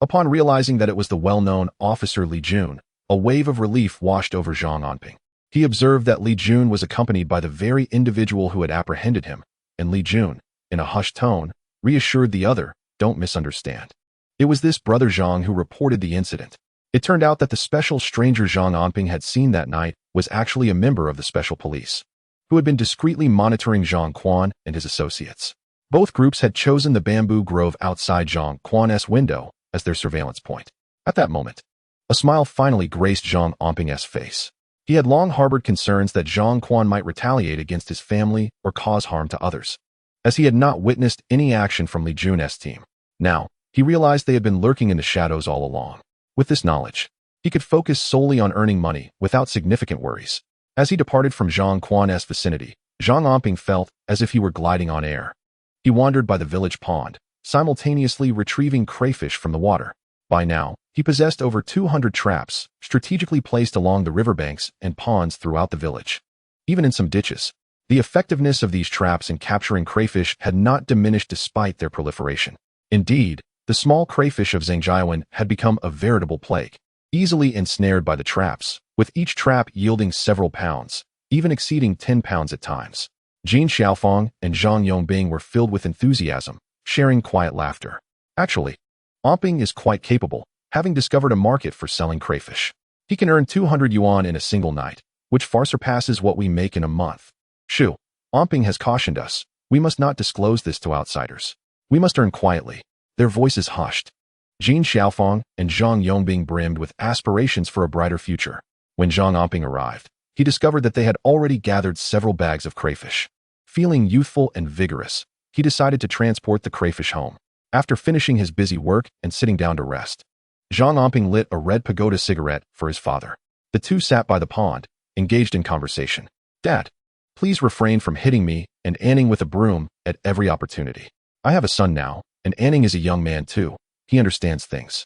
Upon realizing that it was the well-known officer Li Jun, a wave of relief washed over Zhang Anping. He observed that Li Jun was accompanied by the very individual who had apprehended him, and Li Jun, in a hushed tone, reassured the other, "Don't misunderstand. It was this brother Zhang who reported the incident." It turned out that the special stranger Zhang Anping had seen that night was actually a member of the special police, who had been discreetly monitoring Zhang Quan and his associates. Both groups had chosen the bamboo grove outside Zhang Quan's window as their surveillance point. At that moment, a smile finally graced Zhang Anping's face. He had long harbored concerns that Zhang Quan might retaliate against his family or cause harm to others, as he had not witnessed any action from Li Jun's team. Now, he realized they had been lurking in the shadows all along. With this knowledge, he could focus solely on earning money without significant worries. As he departed from Zhang Quan's vicinity, Zhang Anping felt as if he were gliding on air. He wandered by the village pond, simultaneously retrieving crayfish from the water. By now, he possessed over 200 traps, strategically placed along the riverbanks and ponds throughout the village. Even in some ditches, the effectiveness of these traps in capturing crayfish had not diminished despite their proliferation. Indeed, the small crayfish of Zhangjiawan had become a veritable plague, easily ensnared by the traps, with each trap yielding several pounds, even exceeding 10 pounds at times. Jin Xiaofang and Zhang Yongbing were filled with enthusiasm, sharing quiet laughter. Actually, Anping is quite capable, having discovered a market for selling crayfish. He can earn 200 yuan in a single night, which far surpasses what we make in a month. Shu, Anping has cautioned us, we must not disclose this to outsiders. We must earn quietly. Their voices hushed. Jin Xiaofang and Zhang Yongbing brimmed with aspirations for a brighter future. When Zhang Anping arrived, he discovered that they had already gathered several bags of crayfish. Feeling youthful and vigorous, he decided to transport the crayfish home. After finishing his busy work and sitting down to rest, Zhang Anping lit a red pagoda cigarette for his father. The two sat by the pond, engaged in conversation. "Dad, please refrain from hitting me and Anning with a broom at every opportunity. I have a son now, and Anning is a young man too. He understands things.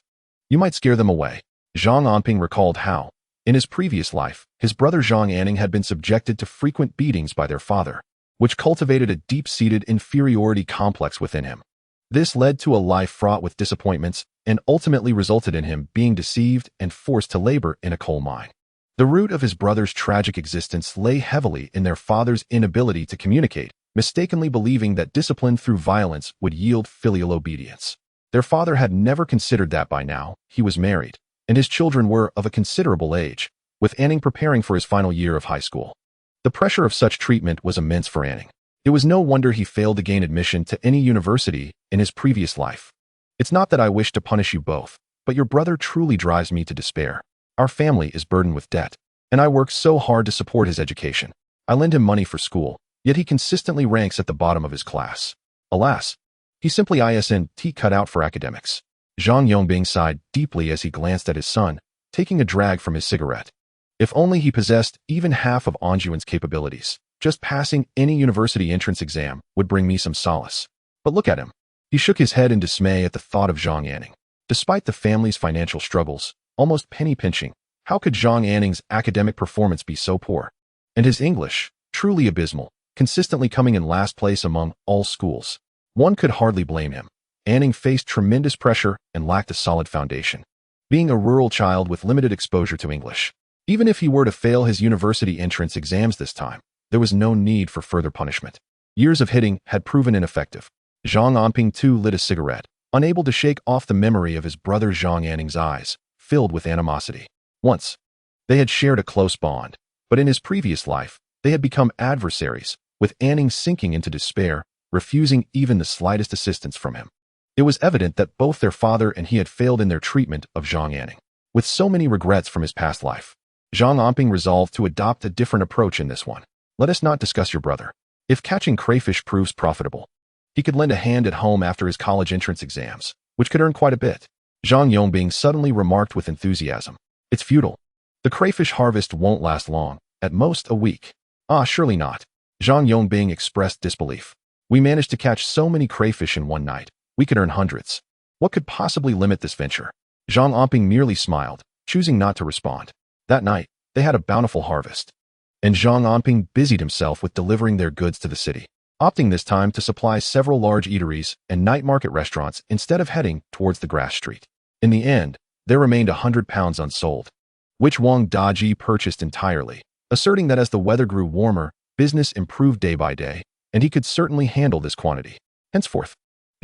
You might scare them away." Zhang Anping recalled how, in his previous life, his brother Zhang Anning had been subjected to frequent beatings by their father, which cultivated a deep-seated inferiority complex within him. This led to a life fraught with disappointments and ultimately resulted in him being deceived and forced to labor in a coal mine. The root of his brother's tragic existence lay heavily in their father's inability to communicate, mistakenly believing that discipline through violence would yield filial obedience. Their father had never considered that by now he was married, and his children were of a considerable age, with Anning preparing for his final year of high school. The pressure of such treatment was immense for Anning. It was no wonder he failed to gain admission to any university in his previous life. "It's not that I wish to punish you both, but your brother truly drives me to despair. Our family is burdened with debt, and I work so hard to support his education. I lend him money for school, yet he consistently ranks at the bottom of his class. Alas, he simply isn't cut out for academics." Zhang Yongbing sighed deeply as he glanced at his son, taking a drag from his cigarette. If only he possessed even half of Anjuan's capabilities. Just passing any university entrance exam would bring me some solace. But look at him. He shook his head in dismay at the thought of Zhang Anning. Despite the family's financial struggles, almost penny-pinching, how could Zhang Anning's academic performance be so poor? And his English, truly abysmal, consistently coming in last place among all schools. One could hardly blame him. Anning faced tremendous pressure and lacked a solid foundation, being a rural child with limited exposure to English. Even if he were to fail his university entrance exams this time, there was no need for further punishment. Years of hitting had proven ineffective. Zhang Anping too lit a cigarette, unable to shake off the memory of his brother Zhang Anping's eyes, filled with animosity. Once, they had shared a close bond, but in his previous life, they had become adversaries, with Anping sinking into despair, refusing even the slightest assistance from him. It was evident that both their father and he had failed in their treatment of Zhang Anping. With so many regrets from his past life, Zhang Anping resolved to adopt a different approach in this one. Let us not discuss your brother. If catching crayfish proves profitable, he could lend a hand at home after his college entrance exams, which could earn quite a bit. Zhang Anping suddenly remarked with enthusiasm. It's futile. The crayfish harvest won't last long, at most a week. Ah, surely not. Zhang Anping expressed disbelief. We managed to catch so many crayfish in one night, we could earn hundreds. What could possibly limit this venture? Zhang Anping merely smiled, choosing not to respond. That night, they had a bountiful harvest, and Zhang Anping busied himself with delivering their goods to the city, opting this time to supply several large eateries and night market restaurants instead of heading towards the grass street. In the end, there remained 100 pounds unsold, which Wang Daji purchased entirely, asserting that as the weather grew warmer, business improved day by day, and he could certainly handle this quantity. Henceforth,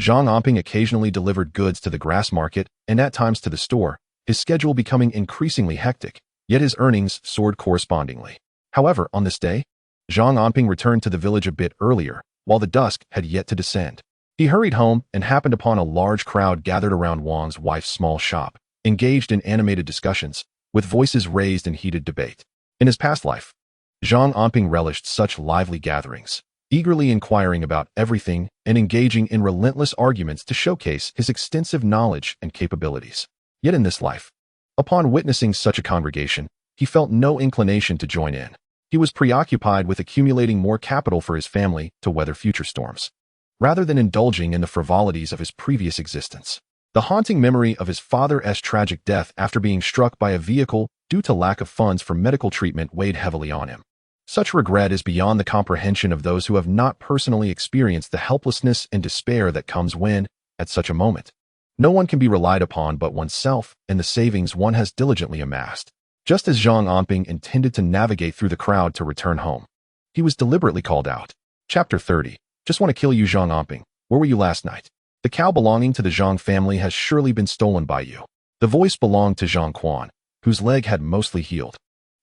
Zhang Anping occasionally delivered goods to the grass market and at times to the store, his schedule becoming increasingly hectic, yet his earnings soared correspondingly. However, on this day, Zhang Anping returned to the village a bit earlier, while the dusk had yet to descend. He hurried home and happened upon a large crowd gathered around Wang's wife's small shop, engaged in animated discussions, with voices raised in heated debate. In his past life, Zhang Anping relished such lively gatherings, eagerly inquiring about everything and engaging in relentless arguments to showcase his extensive knowledge and capabilities. Yet in this life, upon witnessing such a congregation, he felt no inclination to join in. He was preoccupied with accumulating more capital for his family to weather future storms, rather than indulging in the frivolities of his previous existence. The haunting memory of his father's tragic death after being struck by a vehicle due to lack of funds for medical treatment weighed heavily on him. Such regret is beyond the comprehension of those who have not personally experienced the helplessness and despair that comes when, at such a moment, no one can be relied upon but oneself and the savings one has diligently amassed. Just as Zhang Anping intended to navigate through the crowd to return home, he was deliberately called out. Chapter 30. Just want to kill you, Zhang Anping. Where were you last night? The cow belonging to the Zhang family has surely been stolen by you. The voice belonged to Zhang Quan, whose leg had mostly healed,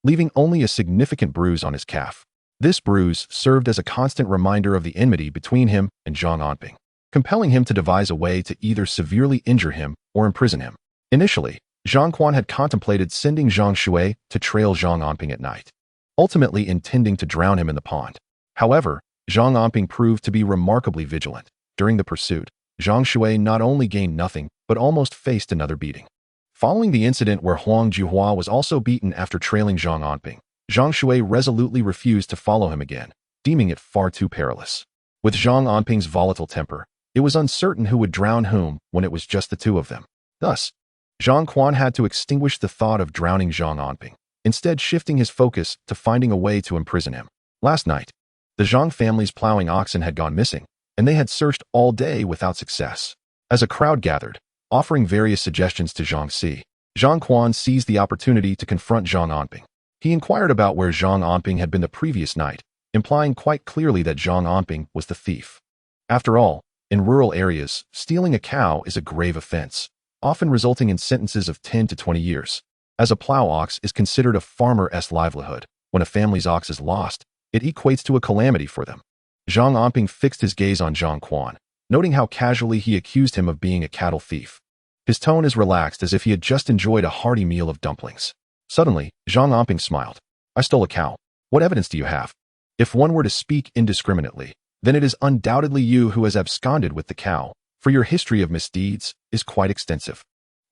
leaving only a significant bruise on his calf. This bruise served as a constant reminder of the enmity between him and Zhang Anping, compelling him to devise a way to either severely injure him or imprison him. Initially, Zhang Quan had contemplated sending Zhang Shui to trail Zhang Anping at night, ultimately intending to drown him in the pond. However, Zhang Anping proved to be remarkably vigilant. During the pursuit, Zhang Shui not only gained nothing, but almost faced another beating. Following the incident where Huang Juhua was also beaten after trailing Zhang Anping, Zhang Shui resolutely refused to follow him again, deeming it far too perilous. With Zhang Anping's volatile temper, it was uncertain who would drown whom when it was just the two of them. Thus, Zhang Quan had to extinguish the thought of drowning Zhang Anping, instead shifting his focus to finding a way to imprison him. Last night, the Zhang family's plowing oxen had gone missing, and they had searched all day without success. As a crowd gathered, offering various suggestions to Zhang Si, Zhang Quan seized the opportunity to confront Zhang Anping. He inquired about where Zhang Anping had been the previous night, implying quite clearly that Zhang Anping was the thief. After all, in rural areas, stealing a cow is a grave offense, often resulting in sentences of 10 to 20 years. As a plow ox is considered a farmer's livelihood, when a family's ox is lost, it equates to a calamity for them. Zhang Anping fixed his gaze on Zhang Quan, noting how casually he accused him of being a cattle thief. His tone is relaxed as if he had just enjoyed a hearty meal of dumplings. Suddenly, Zhang Anping smiled. I stole a cow. What evidence do you have? If one were to speak indiscriminately, then it is undoubtedly you who has absconded with the cow, for your history of misdeeds is quite extensive.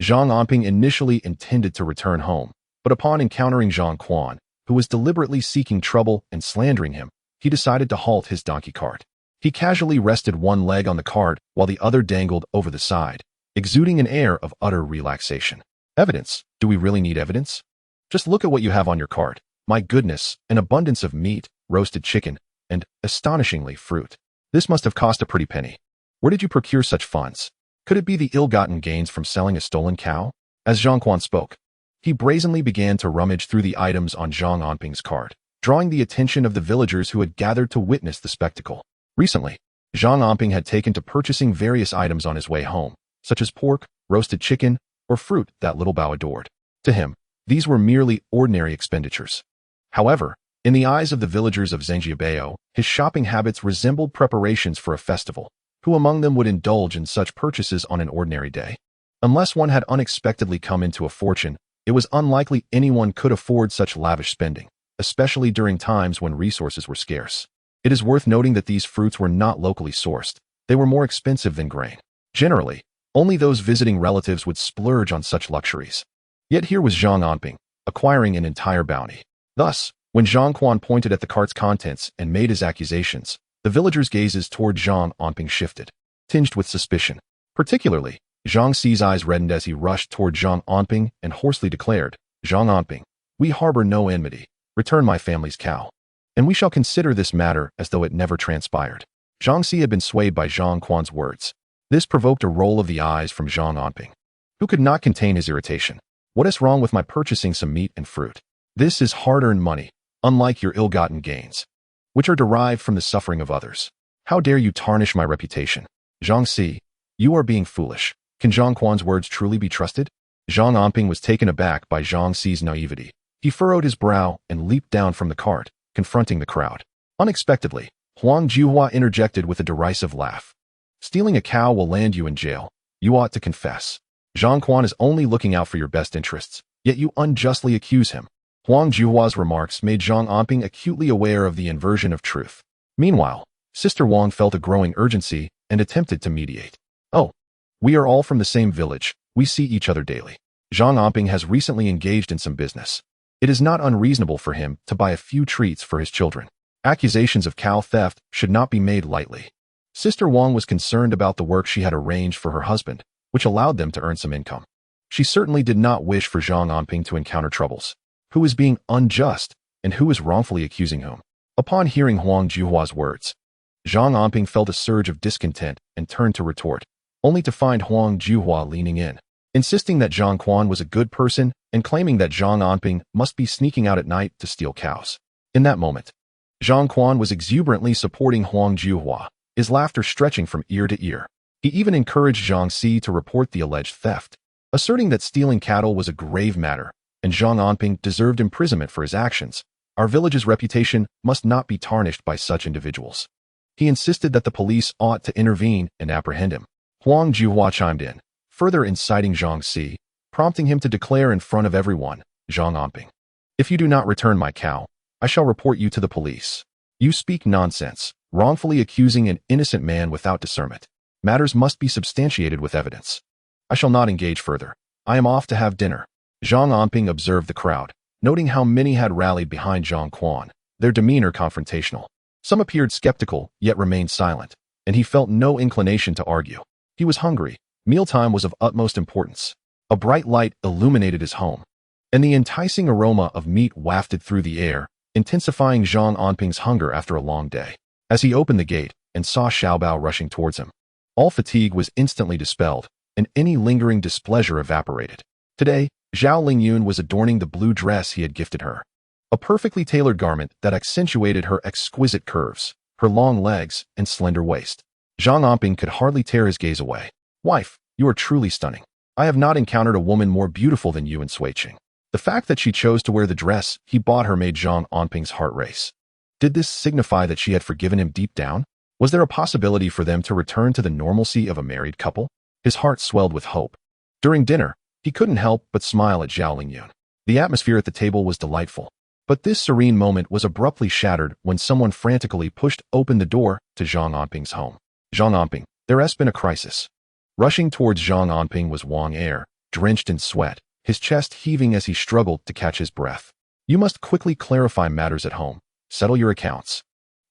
Zhang Anping initially intended to return home, but upon encountering Zhang Quan, who was deliberately seeking trouble and slandering him, he decided to halt his donkey cart. He casually rested one leg on the cart while the other dangled over the side, exuding an air of utter relaxation. Evidence? Do we really need evidence? Just look at what you have on your cart. My goodness, an abundance of meat, roasted chicken, and, astonishingly, fruit. This must have cost a pretty penny. Where did you procure such funds? Could it be the ill-gotten gains from selling a stolen cow? As Zhang Quan spoke, he brazenly began to rummage through the items on Zhang Anping's cart, drawing the attention of the villagers who had gathered to witness the spectacle. Recently, Zhang Anping had taken to purchasing various items on his way home, such as pork, roasted chicken, or fruit that little Bao adored. To him, these were merely ordinary expenditures. However, in the eyes of the villagers of Zhangjiabao, his shopping habits resembled preparations for a festival. Who among them would indulge in such purchases on an ordinary day? Unless one had unexpectedly come into a fortune, it was unlikely anyone could afford such lavish spending, especially during times when resources were scarce. It is worth noting that these fruits were not locally sourced. They were more expensive than grain. Generally, only those visiting relatives would splurge on such luxuries. Yet here was Zhang Anping, acquiring an entire bounty. Thus, when Zhang Quan pointed at the cart's contents and made his accusations, the villagers' gazes toward Zhang Anping shifted, tinged with suspicion. Particularly, Zhang Xi's eyes reddened as he rushed toward Zhang Anping and hoarsely declared, "Zhang Anping, we harbor no enmity. Return my family's cow, and we shall consider this matter as though it never transpired." Zhang Xi had been swayed by Zhang Quan's words. This provoked a roll of the eyes from Zhang Anping, who could not contain his irritation. "What is wrong with my purchasing some meat and fruit? This is hard-earned money, unlike your ill-gotten gains, which are derived from the suffering of others. How dare you tarnish my reputation? Zhang Xi, you are being foolish. Can Zhang Quan's words truly be trusted?" Zhang Anping was taken aback by Zhang Xi's naivety. He furrowed his brow and leaped down from the cart, confronting the crowd. Unexpectedly, Huang Juhua interjected with a derisive laugh. "Stealing a cow will land you in jail. You ought to confess. Zhang Quan is only looking out for your best interests, yet you unjustly accuse him." Huang Juhua's remarks made Zhang Anping acutely aware of the inversion of truth. Meanwhile, Sister Wang felt a growing urgency and attempted to mediate. "Oh, we are all from the same village. We see each other daily. Zhang Anping has recently engaged in some business. It is not unreasonable for him to buy a few treats for his children. Accusations of cow theft should not be made lightly." Sister Wang was concerned about the work she had arranged for her husband, which allowed them to earn some income. She certainly did not wish for Zhang Anping to encounter troubles. Who is being unjust, and who is wrongfully accusing whom? Upon hearing Huang Juhua's words, Zhang Anping felt a surge of discontent and turned to retort, only to find Huang Juhua leaning in, insisting that Zhang Quan was a good person and claiming that Zhang Anping must be sneaking out at night to steal cows. In that moment, Zhang Quan was exuberantly supporting Huang Juhua, his laughter stretching from ear to ear. He even encouraged Zhang Xi to report the alleged theft, asserting that stealing cattle was a grave matter, and Zhang Anping deserved imprisonment for his actions. Our village's reputation must not be tarnished by such individuals. He insisted that the police ought to intervene and apprehend him. Huang Juhua chimed in, further inciting Zhang Xi, prompting him to declare in front of everyone, "Zhang Anping, if you do not return my cow, I shall report you to the police. You speak nonsense, wrongfully accusing an innocent man without discernment. Matters must be substantiated with evidence. I shall not engage further. I am off to have dinner." Zhang Anping observed the crowd, noting how many had rallied behind Zhang Quan, their demeanor confrontational. Some appeared skeptical, yet remained silent, and he felt no inclination to argue. He was hungry. Mealtime was of utmost importance. A bright light illuminated his home, and the enticing aroma of meat wafted through the air, intensifying Zhang Anping's hunger after a long day. As he opened the gate and saw Xiaobao rushing towards him, all fatigue was instantly dispelled, and any lingering displeasure evaporated. Today, Zhao Lingyun was adorning the blue dress he had gifted her, a perfectly tailored garment that accentuated her exquisite curves, her long legs, and slender waist. Zhang Anping could hardly tear his gaze away. "Wife, you are truly stunning. I have not encountered a woman more beautiful than you in Suiqing." The fact that she chose to wear the dress he bought her made Zhang Anping's heart race. Did this signify that she had forgiven him deep down? Was there a possibility for them to return to the normalcy of a married couple? His heart swelled with hope. During dinner, he couldn't help but smile at Zhao Lingyun. The atmosphere at the table was delightful. But this serene moment was abruptly shattered when someone frantically pushed open the door to Zhang Anping's home. "Zhang Anping, there has been a crisis." Rushing towards Zhang Anping was Wang Er, drenched in sweat, his chest heaving as he struggled to catch his breath. "You must quickly clarify matters at home. Settle your accounts.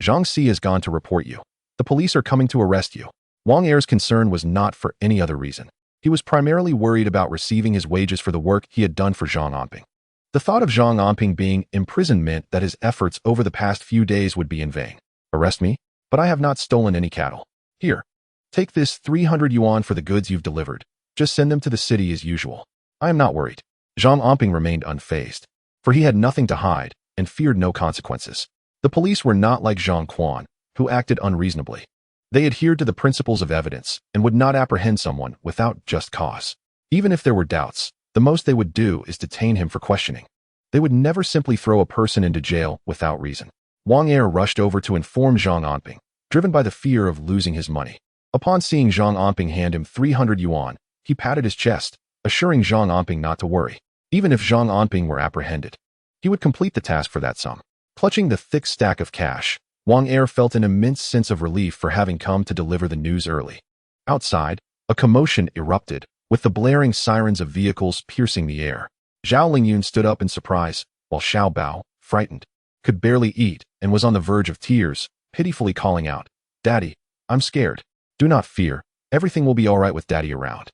Zhang Xi has gone to report you. The police are coming to arrest you." Wang Er's concern was not for any other reason. He was primarily worried about receiving his wages for the work he had done for Zhang Anping. The thought of Zhang Anping being imprisoned meant that his efforts over the past few days would be in vain. "Arrest me? But I have not stolen any cattle. Here, take this 300 yuan for the goods you've delivered. Just send them to the city as usual. I am not worried." Zhang Anping remained unfazed, for he had nothing to hide and feared no consequences. The police were not like Zhang Quan, who acted unreasonably. They adhered to the principles of evidence and would not apprehend someone without just cause. Even if there were doubts, the most they would do is detain him for questioning. They would never simply throw a person into jail without reason. Wang Er rushed over to inform Zhang Anping, driven by the fear of losing his money. Upon seeing Zhang Anping hand him 300 yuan, he patted his chest, assuring Zhang Anping not to worry. Even if Zhang Anping were apprehended, he would complete the task for that sum. Clutching the thick stack of cash, Wang Er felt an immense sense of relief for having come to deliver the news early. Outside, a commotion erupted, with the blaring sirens of vehicles piercing the air. Zhao Lingyun stood up in surprise, while Xiao Bao, frightened, could barely eat and was on the verge of tears, pitifully calling out, "Daddy, I'm scared." "Do not fear, everything will be all right with Daddy around."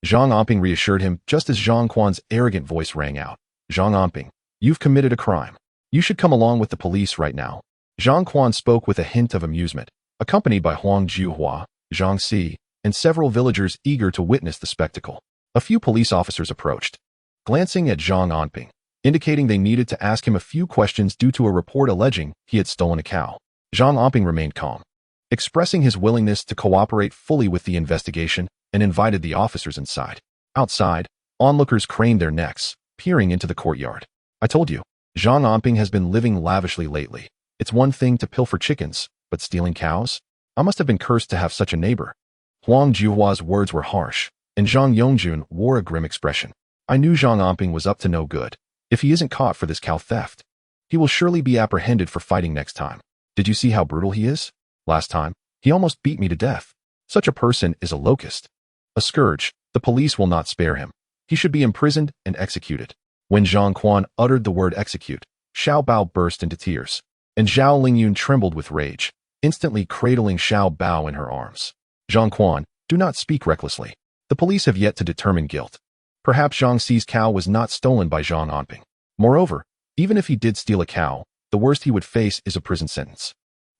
Zhang Anping reassured him just as Zhang Quan's arrogant voice rang out. "Zhang Anping, you've committed a crime. You should come along with the police right now." Zhang Quan spoke with a hint of amusement, accompanied by Huang Jiuhua, Zhang Si, and several villagers eager to witness the spectacle. A few police officers approached, glancing at Zhang Anping, indicating they needed to ask him a few questions due to a report alleging he had stolen a cow. Zhang Anping remained calm, expressing his willingness to cooperate fully with the investigation and invited the officers inside. Outside, onlookers craned their necks, peering into the courtyard. "I told you, Zhang Anping has been living lavishly lately. It's one thing to pilfer chickens, but stealing cows? I must have been cursed to have such a neighbor." Huang Jiuhua's words were harsh, and Zhang Yongjun wore a grim expression. "I knew Zhang Anping was up to no good. If he isn't caught for this cow theft, he will surely be apprehended for fighting next time. Did you see how brutal he is? Last time, he almost beat me to death. Such a person is a locust, a scourge. The police will not spare him. He should be imprisoned and executed." When Zhang Quan uttered the word execute, Xiao Bao burst into tears, and Zhao Lingyun trembled with rage, instantly cradling Xiao Bao in her arms. "Zhang Quan, do not speak recklessly. The police have yet to determine guilt. Perhaps Zhang Xi's cow was not stolen by Zhang Anping. Moreover, even if he did steal a cow, the worst he would face is a prison sentence.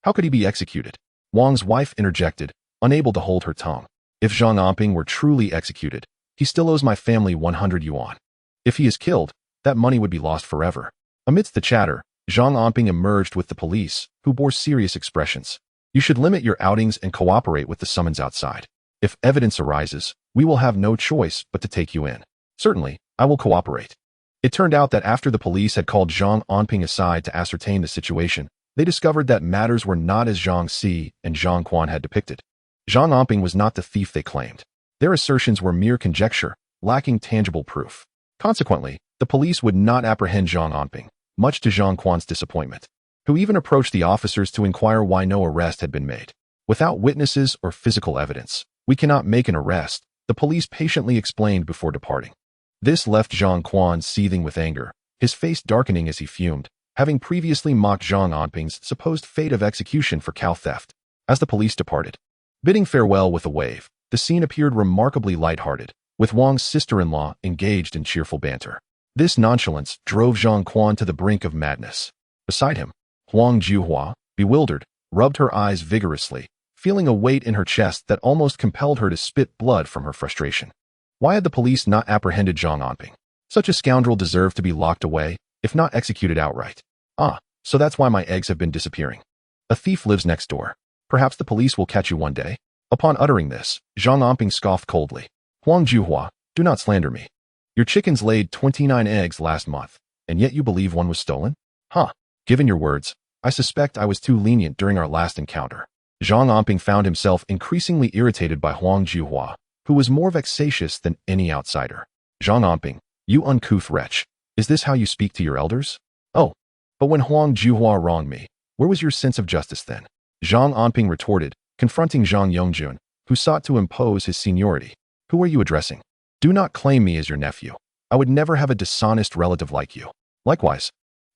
How could he be executed?" Wang's wife interjected, unable to hold her tongue. "If Zhang Anping were truly executed, he still owes my family 100 yuan. If he is killed, that money would be lost forever." Amidst the chatter, Zhang Anping emerged with the police, who bore serious expressions. "You should limit your outings and cooperate with the summons outside. If evidence arises, we will have no choice but to take you in." "Certainly, I will cooperate." It turned out that after the police had called Zhang Anping aside to ascertain the situation, they discovered that matters were not as Zhang Si and Zhang Quan had depicted. Zhang Anping was not the thief they claimed. Their assertions were mere conjecture, lacking tangible proof. Consequently, the police would not apprehend Zhang Anping, much to Zhang Quan's disappointment, who even approached the officers to inquire why no arrest had been made. "Without witnesses or physical evidence, we cannot make an arrest," the police patiently explained before departing. This left Zhang Quan seething with anger, his face darkening as he fumed, having previously mocked Zhang Anping's supposed fate of execution for cow theft. As the police departed, bidding farewell with a wave, the scene appeared remarkably lighthearted, with Wang's sister-in-law engaged in cheerful banter. This nonchalance drove Zhang Quan to the brink of madness. Beside him, Huang Jiuhua, bewildered, rubbed her eyes vigorously, feeling a weight in her chest that almost compelled her to spit blood from her frustration. Why had the police not apprehended Zhang Anping? Such a scoundrel deserved to be locked away, if not executed outright. "Ah, so that's why my eggs have been disappearing. A thief lives next door. Perhaps the police will catch you one day." Upon uttering this, Zhang Anping scoffed coldly. "Huang Jiuhua, do not slander me. Your chickens laid 29 eggs last month, and yet you believe one was stolen? Huh. Given your words, I suspect I was too lenient during our last encounter." Zhang Anping found himself increasingly irritated by Huang Jiuhua, who was more vexatious than any outsider. "Zhang Anping, you uncouth wretch, is this how you speak to your elders? Oh, but when Huang Jiuhua wronged me, where was your sense of justice then?" Zhang Anping retorted, confronting Zhang Yongjun, who sought to impose his seniority. "Who are you addressing? Do not claim me as your nephew. I would never have a dishonest relative like you. Likewise,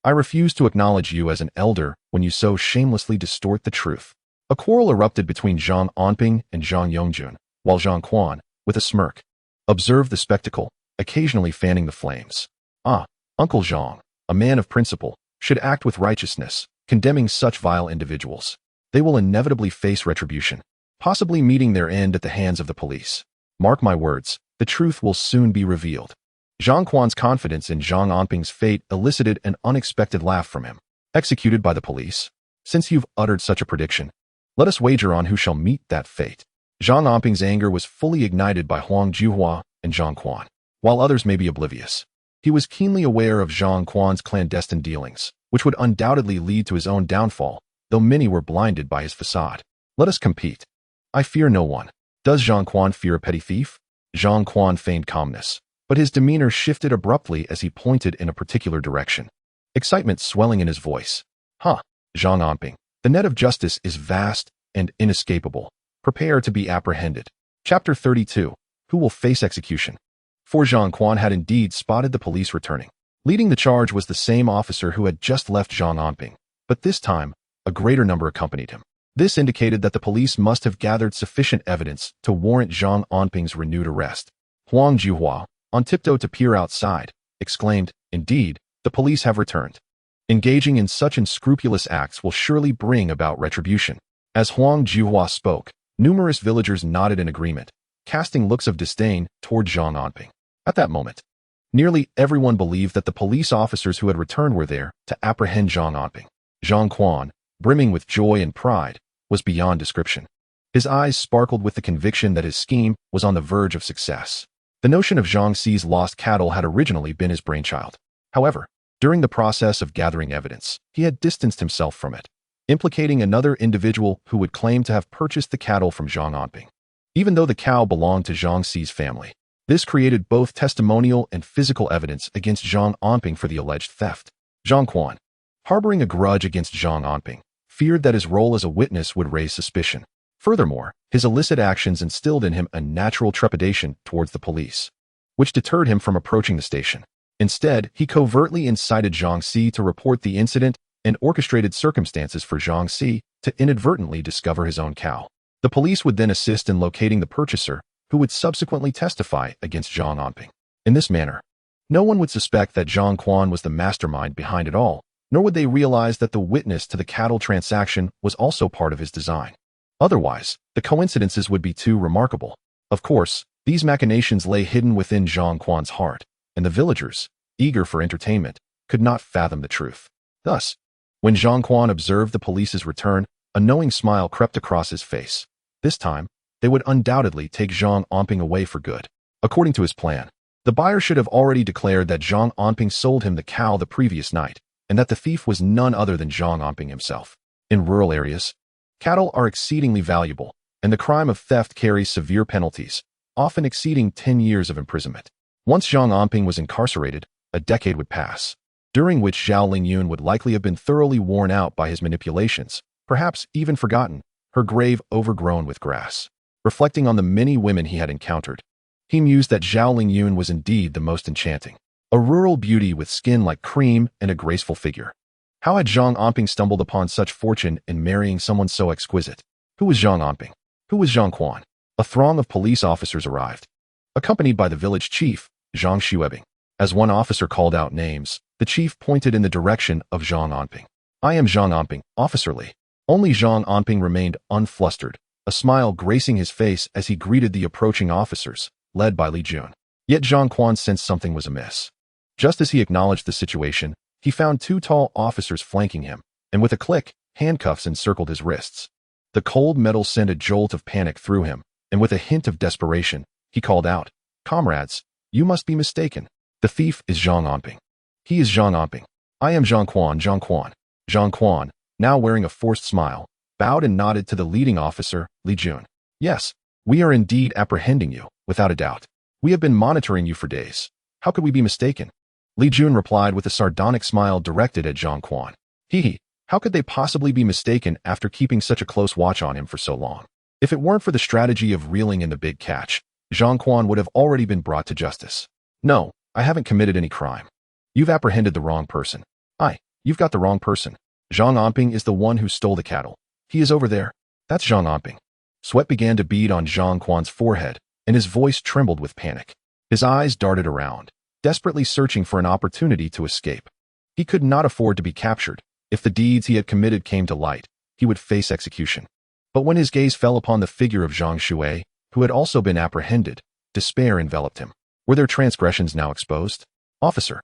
I refuse to acknowledge you as an elder when you so shamelessly distort the truth." A quarrel erupted between Zhang Anping and Zhang Yongjun, while Zhang Quan, with a smirk, observed the spectacle, occasionally fanning the flames. "Ah, Uncle Zhang, a man of principle, should act with righteousness, condemning such vile individuals. They will inevitably face retribution, possibly meeting their end at the hands of the police. Mark my words, the truth will soon be revealed." Zhang Quan's confidence in Zhang Anping's fate elicited an unexpected laugh from him. "Executed by the police? Since you've uttered such a prediction, Let us wager on who shall meet that fate. Zhang Anping's anger was fully ignited by Huang Juhua and Zhang Quan. While others may be oblivious, he was keenly aware of Zhang Quan's clandestine dealings, which would undoubtedly lead to his own downfall, though many were blinded by his facade. Let us compete. I fear no one. Does Zhang Quan fear a petty thief? Zhang Quan feigned calmness, but his demeanor shifted abruptly as he pointed in a particular direction. Excitement swelling in his voice. Zhang Anping. The net of justice is vast and inescapable. Prepare to be apprehended. Chapter 32. Who will face execution? For Zhang Quan had indeed spotted the police returning. Leading the charge was the same officer who had just left Zhang Anping, but this time, a greater number accompanied him. This indicated that the police must have gathered sufficient evidence to warrant Zhang Anping's renewed arrest. Huang Juhua, on tiptoe to peer outside, exclaimed, "Indeed, the police have returned. Engaging in such unscrupulous acts will surely bring about retribution." As Huang Juhua spoke, numerous villagers nodded in agreement, casting looks of disdain toward Zhang Anping. At that moment, nearly everyone believed that the police officers who had returned were there to apprehend Zhang Anping. Zhang Quan, brimming with joy and pride, was beyond description. His eyes sparkled with the conviction that his scheme was on the verge of success. The notion of Zhang Xi's lost cattle had originally been his brainchild. However, during the process of gathering evidence, he had distanced himself from it, implicating another individual who would claim to have purchased the cattle from Zhang Anping. Even though the cow belonged to Zhang Xi's family, this created both testimonial and physical evidence against Zhang Anping for the alleged theft. Zhang Quan, harboring a grudge against Zhang Anping, feared that his role as a witness would raise suspicion. Furthermore, his illicit actions instilled in him a natural trepidation towards the police, which deterred him from approaching the station. Instead, he covertly incited Zhang Xi to report the incident and orchestrated circumstances for Zhang Xi to inadvertently discover his own cow. The police would then assist in locating the purchaser, who would subsequently testify against Zhang Anping. In this manner, no one would suspect that Zhang Quan was the mastermind behind it all, nor would they realize that the witness to the cattle transaction was also part of his design. Otherwise, the coincidences would be too remarkable. Of course, these machinations lay hidden within Zhang Quan's heart, and the villagers, eager for entertainment, could not fathom the truth. Thus, when Zhang Quan observed the police's return, a knowing smile crept across his face. This time, they would undoubtedly take Zhang Anping away for good. According to his plan, the buyer should have already declared that Zhang Anping sold him the cow the previous night, and that the thief was none other than Zhang Anping himself. In rural areas, cattle are exceedingly valuable, and the crime of theft carries severe penalties, often exceeding 10 years of imprisonment. Once Zhang Anping was incarcerated, a decade would pass, during which Zhao Lingyun would likely have been thoroughly worn out by his manipulations, perhaps even forgotten, her grave overgrown with grass. Reflecting on the many women he had encountered, he mused that Zhao Lingyun was indeed the most enchanting. A rural beauty with skin like cream and a graceful figure. How had Zhang Anping stumbled upon such fortune in marrying someone so exquisite? Who was Zhang Anping? Who was Zhang Quan? A throng of police officers arrived, accompanied by the village chief, Zhang Xuebing. As one officer called out names, the chief pointed in the direction of Zhang Anping. "I am Zhang Anping, Officer Li." Only Zhang Anping remained unflustered, a smile gracing his face as he greeted the approaching officers, led by Li Jun. Yet Zhang Quan sensed something was amiss. Just as he acknowledged the situation, he found two tall officers flanking him, and with a click, handcuffs encircled his wrists. The cold metal sent a jolt of panic through him, and with a hint of desperation, he called out, "Comrades, you must be mistaken. The thief is Zhang Anping. He is Zhang Anping. I am Zhang Quan, Zhang Quan." Zhang Quan, now wearing a forced smile, bowed and nodded to the leading officer, Li Jun. "Yes, we are indeed apprehending you, without a doubt. We have been monitoring you for days. How could we be mistaken?" Li Jun replied with a sardonic smile directed at Zhang Quan. How could they possibly be mistaken after keeping such a close watch on him for so long? If it weren't for the strategy of reeling in the big catch, Zhang Quan would have already been brought to justice. "No, I haven't committed any crime. You've apprehended the wrong person." You've got the wrong person. Zhang Anping is the one who stole the cattle. He is over there. That's Zhang Anping." Sweat began to bead on Zhang Quan's forehead, and his voice trembled with panic. His eyes darted around, desperately searching for an opportunity to escape. He could not afford to be captured. If the deeds he had committed came to light, he would face execution. But when his gaze fell upon the figure of Zhang Xue, who had also been apprehended, despair enveloped him. Were their transgressions now exposed? "Officer,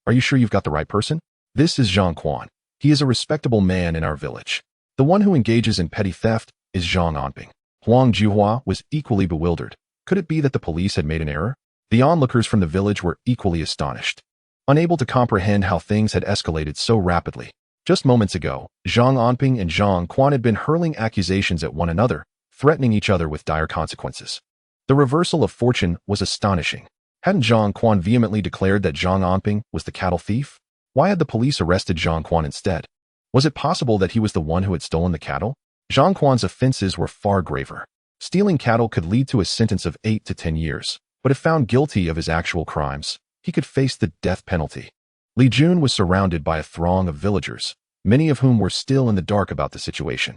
are you sure you've got the right person? This is Zhang Quan. He is a respectable man in our village. The one who engages in petty theft is Zhang Anping. Huang Juhua was equally bewildered. Could it be that the police had made an error? The onlookers from the village were equally astonished, unable to comprehend how things had escalated so rapidly. Just moments ago, Zhang Anping and Zhang Quan had been hurling accusations at one another, threatening each other with dire consequences. The reversal of fortune was astonishing. Hadn't Zhang Quan vehemently declared that Zhang Anping was the cattle thief? Why had the police arrested Zhang Quan instead? Was it possible that he was the one who had stolen the cattle? Zhang Quan's offenses were far graver. Stealing cattle could lead to a sentence of 8 to 10 years, but if found guilty of his actual crimes, he could face the death penalty. Li Jun was surrounded by a throng of villagers, many of whom were still in the dark about the situation,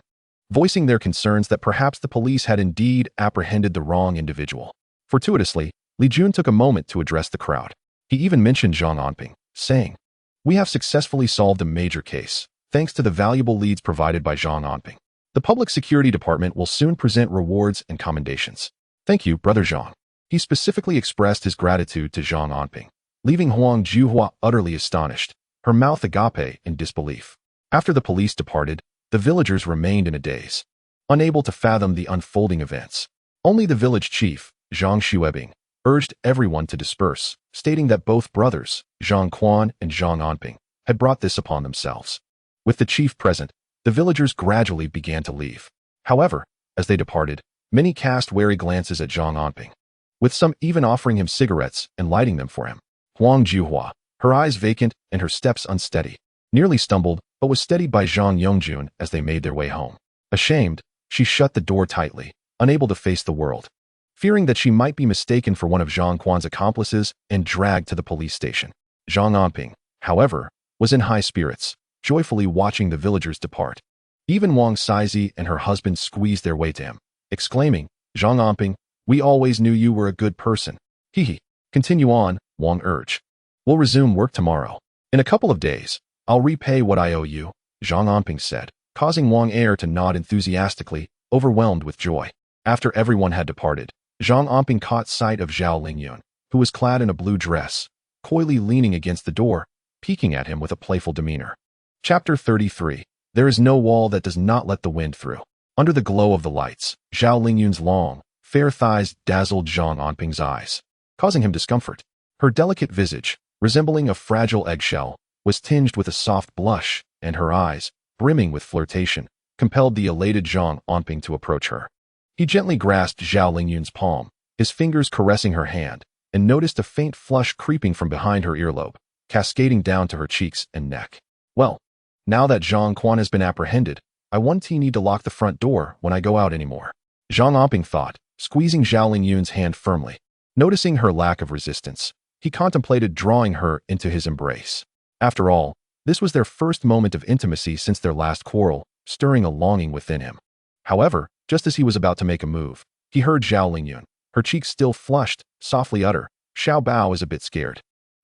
voicing their concerns that perhaps the police had indeed apprehended the wrong individual. Fortuitously, Li Jun took a moment to address the crowd. He even mentioned Zhang Anping, saying, "We have successfully solved a major case, thanks to the valuable leads provided by Zhang Anping. The Public Security Department will soon present rewards and commendations. Thank you, Brother Zhang." He specifically expressed his gratitude to Zhang Anping, leaving Huang Juhua utterly astonished, her mouth agape in disbelief. After the police departed, the villagers remained in a daze, unable to fathom the unfolding events. Only the village chief, Zhang Xuebing, urged everyone to disperse, stating that both brothers, Zhang Quan and Zhang Anping, had brought this upon themselves. With the chief present, the villagers gradually began to leave. However, as they departed, many cast wary glances at Zhang Anping, with some even offering him cigarettes and lighting them for him. Huang Juhua, her eyes vacant and her steps unsteady, nearly stumbled but was steadied by Zhang Yongjun as they made their way home. Ashamed, she shut the door tightly, unable to face the world, fearing that she might be mistaken for one of Zhang Quan's accomplices and dragged to the police station. Zhang Anping, however, was in high spirits, joyfully watching the villagers depart. Even Wang Saizi and her husband squeezed their way to him, exclaiming, "Zhang Anping, we always knew you were a good person." "Hee." "Continue on," Wang urged. "We'll resume work tomorrow. In a couple of days, I'll repay what I owe you," Zhang Anping said, causing Wang Er to nod enthusiastically, overwhelmed with joy. After everyone had departed, Zhang Anping caught sight of Zhao Lingyun, who was clad in a blue dress, coyly leaning against the door, peeking at him with a playful demeanor. Chapter 33. There is no wall that does not let the wind through. Under the glow of the lights, Zhao Lingyun's long, fair thighs dazzled Zhang Anping's eyes, causing him discomfort. Her delicate visage, resembling a fragile eggshell, was tinged with a soft blush, and her eyes, brimming with flirtation, compelled the elated Zhang Anping to approach her. He gently grasped Zhao Lingyun's palm, his fingers caressing her hand, and noticed a faint flush creeping from behind her earlobe, cascading down to her cheeks and neck. "Well, now that Zhang Quan has been apprehended, I won't need to lock the front door when I go out anymore," Zhang Anping thought, squeezing Zhao Lingyun's hand firmly. Noticing her lack of resistance, he contemplated drawing her into his embrace. After all, this was their first moment of intimacy since their last quarrel, stirring a longing within him. However, just as he was about to make a move, he heard Zhao Lingyun, her cheeks still flushed, softly utter, "Xiao Bao is a bit scared.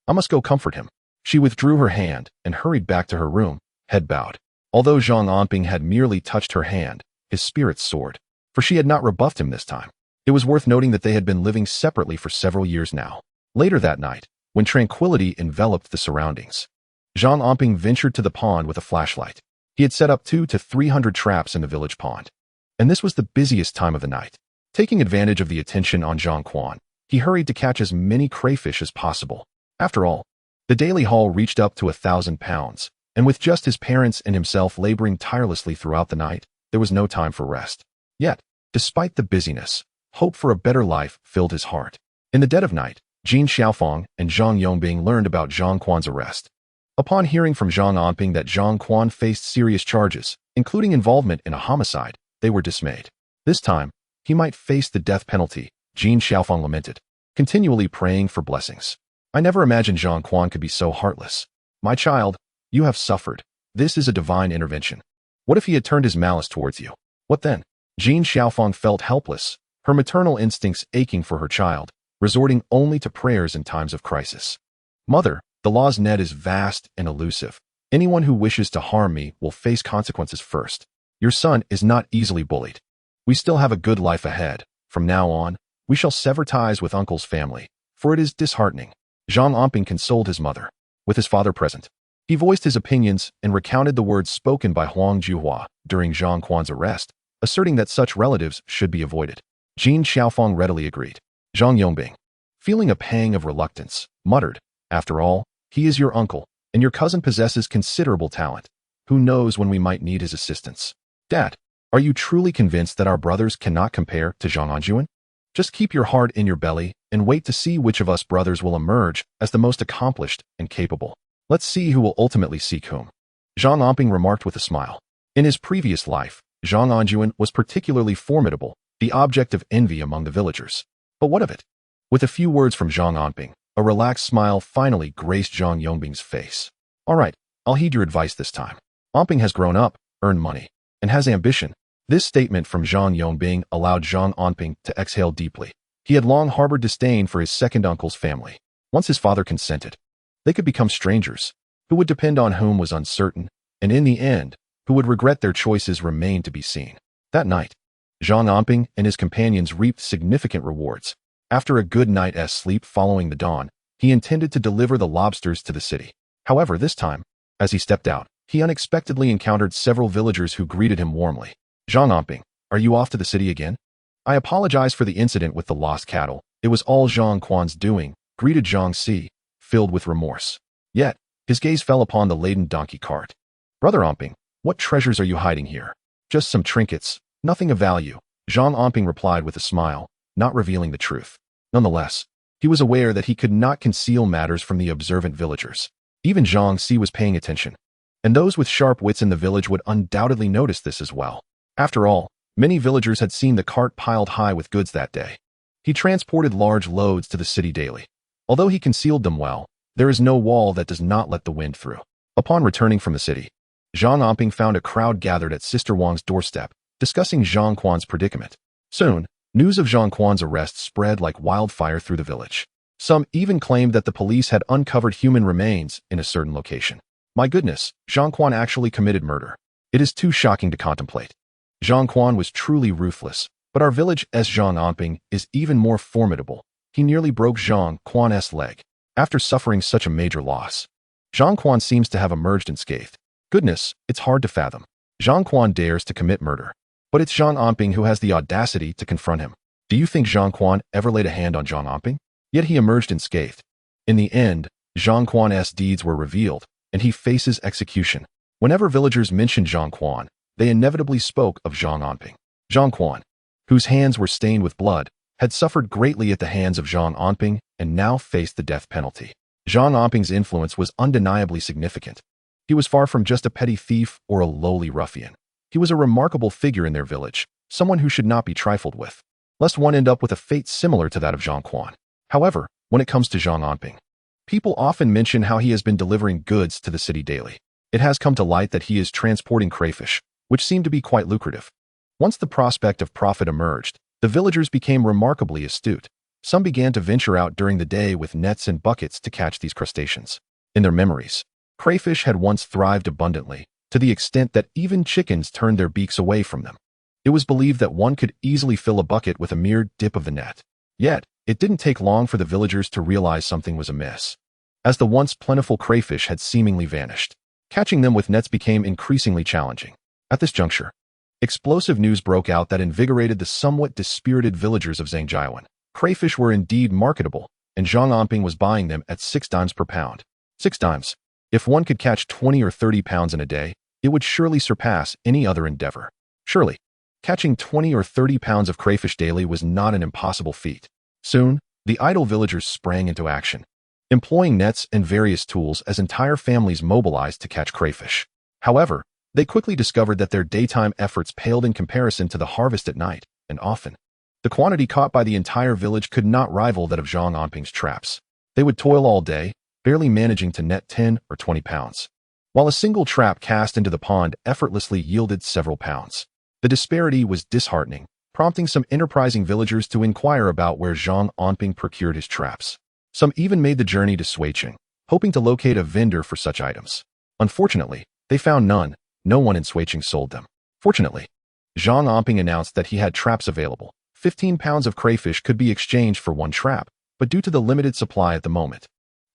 I must go comfort him." She withdrew her hand and hurried back to her room, head bowed. Although Zhang Anping had merely touched her hand, his spirits soared, for she had not rebuffed him this time. It was worth noting that they had been living separately for several years now. Later that night, when tranquility enveloped the surroundings, Zhang Anping ventured to the pond with a flashlight. He had set up 200 to 300 traps in the village pond, and this was the busiest time of the night. Taking advantage of the attention on Zhang Quan, he hurried to catch as many crayfish as possible. After all, the daily haul reached up to 1,000 pounds, and with just his parents and himself laboring tirelessly throughout the night, there was no time for rest. Yet, despite the busyness, hope for a better life filled his heart. In the dead of night, Jin Xiaofeng and Zhang Yongbing learned about Zhang Quan's arrest. Upon hearing from Zhang Anping that Zhang Quan faced serious charges, including involvement in a homicide, they were dismayed. This time, he might face the death penalty, Jin Xiaofeng lamented, continually praying for blessings. "I never imagined Zhang Quan could be so heartless. My child, you have suffered. This is a divine intervention. What if he had turned his malice towards you? What then?" Jin Xiaofeng felt helpless, her maternal instincts aching for her child, resorting only to prayers in times of crisis. "Mother, the law's net is vast and elusive. Anyone who wishes to harm me will face consequences first. Your son is not easily bullied. We still have a good life ahead. From now on, we shall sever ties with uncle's family, for it is disheartening." Zhang Anping consoled his mother. With his father present, he voiced his opinions and recounted the words spoken by Huang Juhua during Zhang Quan's arrest, asserting that such relatives should be avoided. Jin Xiaofeng readily agreed. Zhang Yongbing, feeling a pang of reluctance, muttered, "After all, he is your uncle, and your cousin possesses considerable talent. Who knows when we might need his assistance? Dad, are you truly convinced that our brothers cannot compare to Zhang Anping? Just keep your heart in your belly and wait to see which of us brothers will emerge as the most accomplished and capable. Let's see who will ultimately seek whom." Zhang Anping remarked with a smile. In his previous life, Zhang Anjuan was particularly formidable, the object of envy among the villagers. But what of it? With a few words from Zhang Anping, a relaxed smile finally graced Zhang Yongbing's face. "All right, I'll heed your advice this time. Anping has grown up, earned money, and has ambition." This statement from Zhang Yongbing allowed Zhang Anping to exhale deeply. He had long harbored disdain for his second uncle's family. Once his father consented, they could become strangers. Who would depend on whom was uncertain, and in the end, who would regret their choices remained to be seen. That night, Zhang Anping and his companions reaped significant rewards. After a good night's sleep following the dawn, he intended to deliver the lobsters to the city. However, this time, as he stepped out, he unexpectedly encountered several villagers who greeted him warmly. "Zhang Anping, are you off to the city again?" "I apologize for the incident with the lost cattle. It was all Zhang Quan's doing," greeted Zhang Si, filled with remorse. Yet, his gaze fell upon the laden donkey cart. "Brother Anping, what treasures are you hiding here?" "Just some trinkets, nothing of value," Zhang Anping replied with a smile, not revealing the truth. Nonetheless, he was aware that he could not conceal matters from the observant villagers. Even Zhang Si was paying attention, and those with sharp wits in the village would undoubtedly notice this as well. After all, many villagers had seen the cart piled high with goods that day. He transported large loads to the city daily. Although he concealed them well, there is no wall that does not let the wind through. Upon returning from the city, Zhang Anping found a crowd gathered at Sister Wang's doorstep, discussing Zhang Quan's predicament. Soon, news of Zhang Quan's arrest spread like wildfire through the village. Some even claimed that the police had uncovered human remains in a certain location. My goodness, Zhang Quan actually committed murder. It is too shocking to contemplate. Zhang Quan was truly ruthless, but our village's Zhang Anping is even more formidable. He nearly broke Zhang Quan's leg. After suffering such a major loss, Zhang Quan seems to have emerged unscathed. Goodness, it's hard to fathom. Zhang Quan dares to commit murder, but it's Zhang Anping who has the audacity to confront him. Do you think Zhang Quan ever laid a hand on Zhang Anping? Yet he emerged unscathed. In the end, Zhang Quan's deeds were revealed, and he faces execution. Whenever villagers mentioned Zhang Quan, they inevitably spoke of Zhang Anping. Zhang Quan, whose hands were stained with blood, had suffered greatly at the hands of Zhang Anping and now faced the death penalty. Zhang Anping's influence was undeniably significant. He was far from just a petty thief or a lowly ruffian. He was a remarkable figure in their village, someone who should not be trifled with, lest one end up with a fate similar to that of Zhang Quan. However, when it comes to Zhang Anping, people often mention how he has been delivering goods to the city daily. It has come to light that he is transporting crayfish, which seemed to be quite lucrative. Once the prospect of profit emerged, the villagers became remarkably astute. Some began to venture out during the day with nets and buckets to catch these crustaceans. In their memories, crayfish had once thrived abundantly, to the extent that even chickens turned their beaks away from them. It was believed that one could easily fill a bucket with a mere dip of the net. Yet, it didn't take long for the villagers to realize something was amiss, as the once plentiful crayfish had seemingly vanished. Catching them with nets became increasingly challenging. At this juncture, explosive news broke out that invigorated the somewhat dispirited villagers of Zhangjiawan. Crayfish were indeed marketable, and Zhang Anping was buying them at 6 dimes per pound. 6 dimes. If one could catch 20 or 30 pounds in a day, it would surely surpass any other endeavor. Surely, catching 20 or 30 pounds of crayfish daily was not an impossible feat. Soon, the idle villagers sprang into action, employing nets and various tools as entire families mobilized to catch crayfish. However, they quickly discovered that their daytime efforts paled in comparison to the harvest at night, and often, the quantity caught by the entire village could not rival that of Zhang Anping's traps. They would toil all day, barely managing to net 10 or 20 pounds, while a single trap cast into the pond effortlessly yielded several pounds. The disparity was disheartening, prompting some enterprising villagers to inquire about where Zhang Anping procured his traps. Some even made the journey to Suiqing, hoping to locate a vendor for such items. Unfortunately, they found none. No one in Suiqing sold them. Fortunately, Zhang Anping announced that he had traps available. 15 pounds of crayfish could be exchanged for 1 trap, but due to the limited supply at the moment,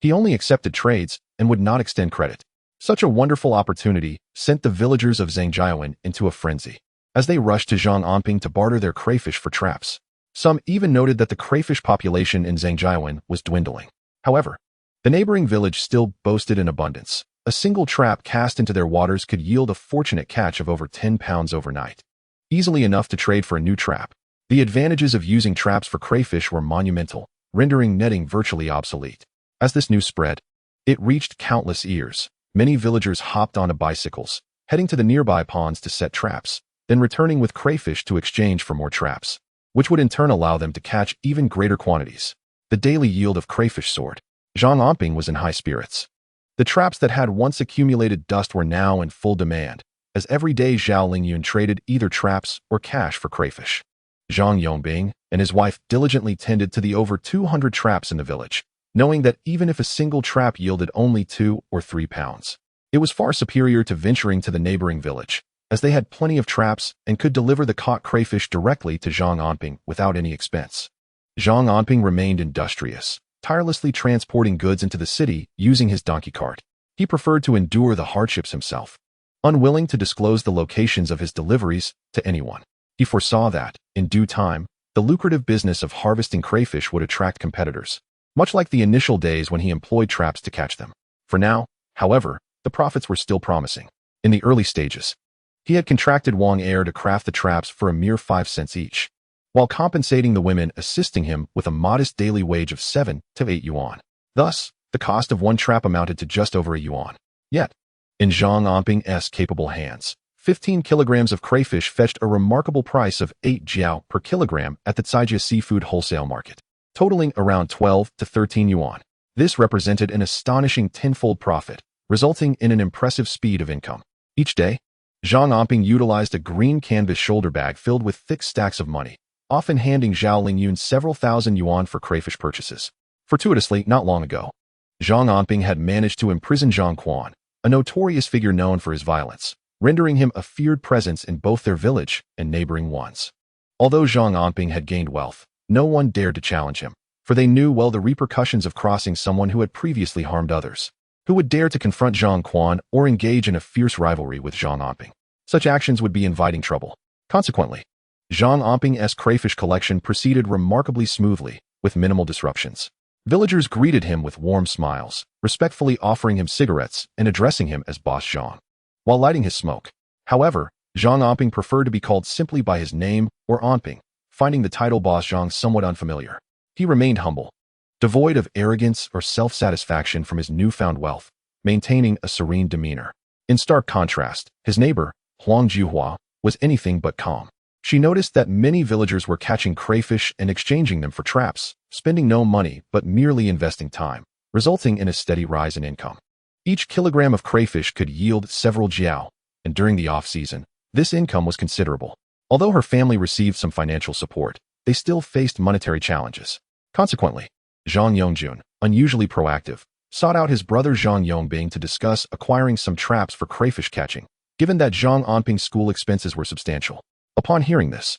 he only accepted trades and would not extend credit. Such a wonderful opportunity sent the villagers of Zhangjiawan into a frenzy. as they rushed to Zhang Anping to barter their crayfish for traps. Some even noted that the crayfish population in Zhangjiawen was dwindling. However, the neighboring village still boasted an abundance. A single trap cast into their waters could yield a fortunate catch of over 10 pounds overnight, easily enough to trade for a new trap. The advantages of using traps for crayfish were monumental, rendering netting virtually obsolete. As this news spread, it reached countless ears. Many villagers hopped onto bicycles, heading to the nearby ponds to set traps, then returning with crayfish to exchange for more traps, which would in turn allow them to catch even greater quantities. The daily yield of crayfish soared. Zhang Anping was in high spirits. The traps that had once accumulated dust were now in full demand, as every day Zhao Lingyun traded either traps or cash for crayfish. Zhang Anping and his wife diligently tended to the over 200 traps in the village, knowing that even if a single trap yielded only 2 or 3 pounds, it was far superior to venturing to the neighboring village, as they had plenty of traps and could deliver the caught crayfish directly to Zhang Anping without any expense. Zhang Anping remained industrious, tirelessly transporting goods into the city using his donkey cart. He preferred to endure the hardships himself, unwilling to disclose the locations of his deliveries to anyone. He foresaw that, in due time, the lucrative business of harvesting crayfish would attract competitors, much like the initial days when he employed traps to catch them. For now, however, the profits were still promising. In the early stages, he had contracted Wang Air to craft the traps for a mere 5 cents each, while compensating the women assisting him with a modest daily wage of 7 to 8 yuan. Thus, the cost of one trap amounted to just over a yuan. Yet, in Zhang Anping's capable hands, 15 kilograms of crayfish fetched a remarkable price of 8 jiao per kilogram at the Caijia seafood wholesale market, totaling around 12 to 13 yuan. This represented an astonishing tenfold profit, resulting in an impressive speed of income. Each day, Zhang Anping utilized a green canvas shoulder bag filled with thick stacks of money, often handing Zhao Lingyun several thousand yuan for crayfish purchases. Fortuitously, not long ago, Zhang Anping had managed to imprison Zhang Quan, a notorious figure known for his violence, rendering him a feared presence in both their village and neighboring ones. Although Zhang Anping had gained wealth, no one dared to challenge him, for they knew well the repercussions of crossing someone who had previously harmed others. Who would dare to confront Zhang Quan or engage in a fierce rivalry with Zhang Anping? Such actions would be inviting trouble. Consequently, Zhang Anping's crayfish collection proceeded remarkably smoothly, with minimal disruptions. Villagers greeted him with warm smiles, respectfully offering him cigarettes and addressing him as Boss Zhang, while lighting his smoke. However, Zhang Anping preferred to be called simply by his name or Anping, finding the title Boss Zhang somewhat unfamiliar. He remained humble, devoid of arrogance or self-satisfaction from his newfound wealth, maintaining a serene demeanor. In stark contrast, his neighbor, Huang Juhua, was anything but calm. She noticed that many villagers were catching crayfish and exchanging them for traps, spending no money but merely investing time, resulting in a steady rise in income. Each kilogram of crayfish could yield several jiao, and during the off-season, this income was considerable. Although her family received some financial support, they still faced monetary challenges. Consequently, Zhang Yongjun, unusually proactive, sought out his brother Zhang Yongbing to discuss acquiring some traps for crayfish catching, given that Zhang Anping's school expenses were substantial. Upon hearing this,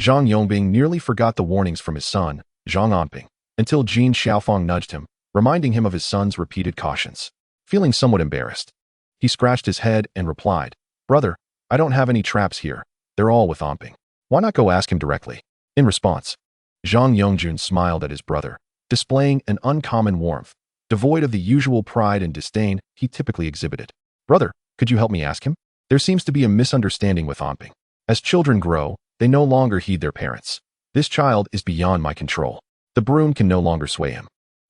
Zhang Yongbing nearly forgot the warnings from his son, Zhang Anping, until Jin Xiaofang nudged him, reminding him of his son's repeated cautions. Feeling somewhat embarrassed, he scratched his head and replied, "Brother, I don't have any traps here. They're all with Anping. Why not go ask him directly?" In response, Zhang Yongjun smiled at his brother, displaying an uncommon warmth, devoid of the usual pride and disdain he typically exhibited. "Brother, could you help me ask him? There seems to be a misunderstanding with Anping. As children grow, they no longer heed their parents. This child is beyond my control. The broom can no longer sway him."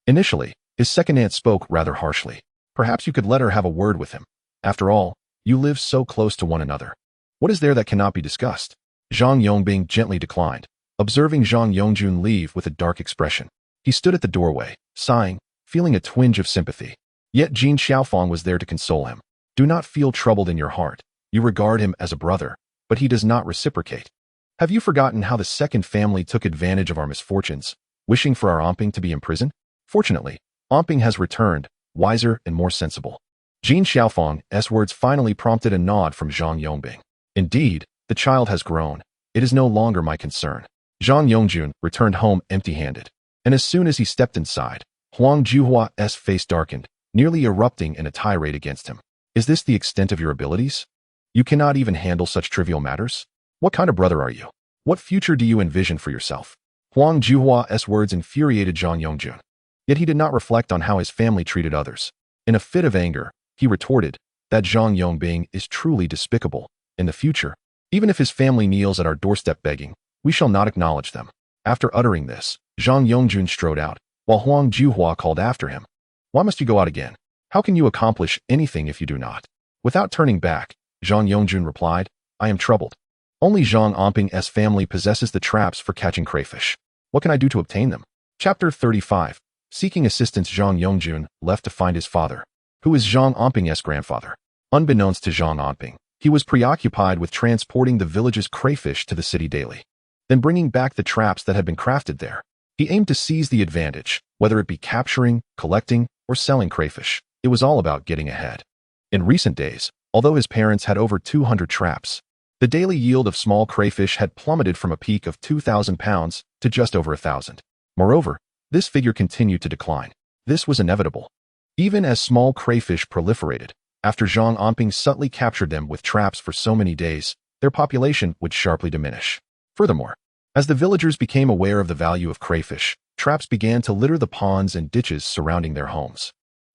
Initially, his second aunt spoke rather harshly. "Perhaps you could let her have a word with him. After all, you live so close to one another. What is there that cannot be discussed?" Zhang Yongbing gently declined, observing Zhang Yongjun leave with a dark expression. He stood at the doorway, sighing, feeling a twinge of sympathy. Yet Jin Xiaofang was there to console him. "Do not feel troubled in your heart. You regard him as a brother, but he does not reciprocate. Have you forgotten how the second family took advantage of our misfortunes, wishing for our Anping to be imprisoned? Fortunately, Anping has returned, wiser and more sensible." Jin Xiaofang's words finally prompted a nod from Zhang Yongbing. "Indeed, the child has grown. It is no longer my concern." Zhang Yongjun returned home empty-handed, and as soon as he stepped inside, Huang Juhua's face darkened, nearly erupting in a tirade against him. "Is this the extent of your abilities? You cannot even handle such trivial matters?" What kind of brother are you? What future do you envision for yourself? Huang Juhua's words infuriated Zhang Yongjun. Yet he did not reflect on how his family treated others. In a fit of anger, he retorted, that Zhang Yongbing is truly despicable. In the future, even if his family kneels at our doorstep begging, we shall not acknowledge them. After uttering this, Zhang Yongjun strode out, while Huang Juhua called after him. Why must you go out again? How can you accomplish anything if you do not? Without turning back, Zhang Yongjun replied, I am troubled. Only Zhang Anping's family possesses the traps for catching crayfish. What can I do to obtain them? Chapter 35. Seeking assistance, Zhang Yongjun left to find his father, who is Zhang Anping's grandfather. Unbeknownst to Zhang Anping, he was preoccupied with transporting the village's crayfish to the city daily, then bringing back the traps that had been crafted there. He aimed to seize the advantage, whether it be capturing, collecting, or selling crayfish. It was all about getting ahead. In recent days, although his parents had over 200 traps, the daily yield of small crayfish had plummeted from a peak of 2,000 pounds to just over 1,000. Moreover, this figure continued to decline. This was inevitable. Even as small crayfish proliferated, after Zhang Anping subtly captured them with traps for so many days, their population would sharply diminish. Furthermore, as the villagers became aware of the value of crayfish, traps began to litter the ponds and ditches surrounding their homes.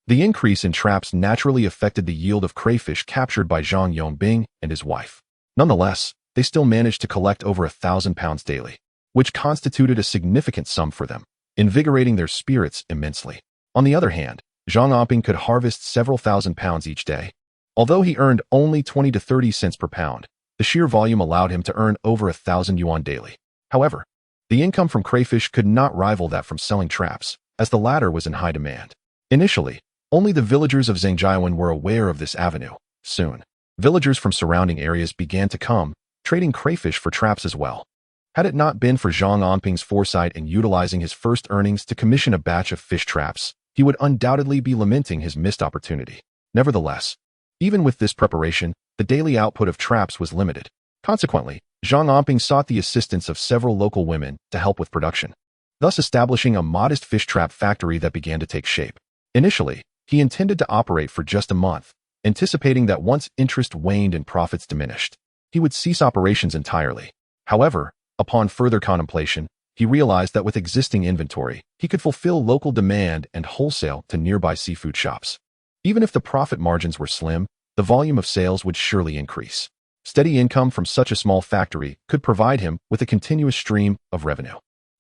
The increase in traps naturally affected the yield of crayfish captured by Zhang Yongbing and his wife. Nonetheless, they still managed to collect over 1,000 pounds daily, which constituted a significant sum for them, invigorating their spirits immensely. On the other hand, Zhang Anping could harvest several thousand pounds each day. Although he earned only 20 to 30 cents per pound, the sheer volume allowed him to earn over 1,000 yuan daily. However, the income from crayfish could not rival that from selling traps, as the latter was in high demand. Initially, only the villagers of Zhangjiawen were aware of this avenue. Soon, villagers from surrounding areas began to come, trading crayfish for traps as well. Had it not been for Zhang Anping's foresight in utilizing his first earnings to commission a batch of fish traps, he would undoubtedly be lamenting his missed opportunity. Nevertheless, even with this preparation, the daily output of traps was limited. Consequently, Zhang Anping sought the assistance of several local women to help with production, thus establishing a modest fish trap factory that began to take shape. Initially, he intended to operate for just a month, anticipating that once interest waned and profits diminished, he would cease operations entirely. However, upon further contemplation, he realized that with existing inventory, he could fulfill local demand and wholesale to nearby seafood shops. Even if the profit margins were slim, the volume of sales would surely increase. Steady income from such a small factory could provide him with a continuous stream of revenue.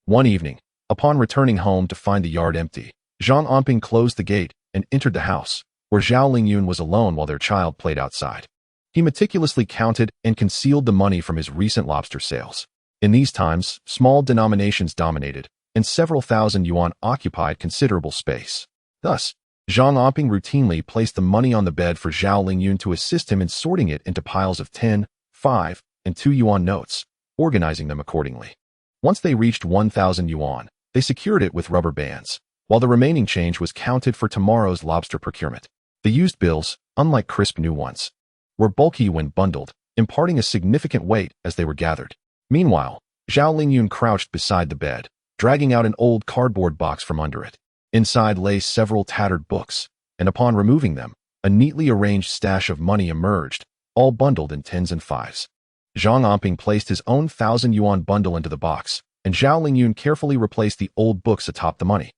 One evening, upon returning home to find the yard empty, Zhang Anping closed the gate and entered the house, where Zhao Lingyun was alone while their child played outside. He meticulously counted and concealed the money from his recent lobster sales. In these times, small denominations dominated, and several thousand yuan occupied considerable space. Thus, Zhang Anping routinely placed the money on the bed for Zhao Lingyun to assist him in sorting it into piles of 10, 5, and 2 yuan notes, organizing them accordingly. Once they reached 1,000 yuan, they secured it with rubber bands, while the remaining change was counted for tomorrow's lobster procurement. The used bills, unlike crisp new ones, were bulky when bundled, imparting a significant weight as they were gathered. Meanwhile, Zhao Lingyun crouched beside the bed, dragging out an old cardboard box from under it. Inside lay several tattered books, and upon removing them, a neatly arranged stash of money emerged, all bundled in 10s and 5s. Zhang Anping placed his own 1,000 yuan bundle into the box, and Zhao Lingyun carefully replaced the old books atop the money,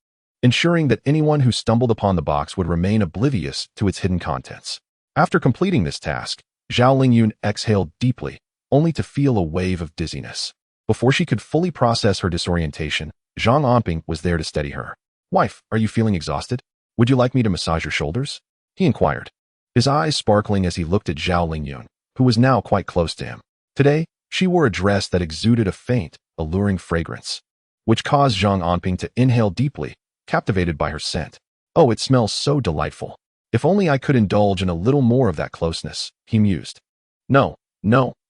ensuring that anyone who stumbled upon the box would remain oblivious to its hidden contents. After completing this task, Zhao Lingyun exhaled deeply, only to feel a wave of dizziness. Before she could fully process her disorientation, Zhang Anping was there to steady her. "Wife, are you feeling exhausted? Would you like me to massage your shoulders?" he inquired, his eyes sparkling as he looked at Zhao Lingyun, who was now quite close to him. Today, she wore a dress that exuded a faint, alluring fragrance, which caused Zhang Anping to inhale deeply, captivated by her scent. "Oh, it smells so delightful. If only I could indulge in a little more of that closeness," he mused. No,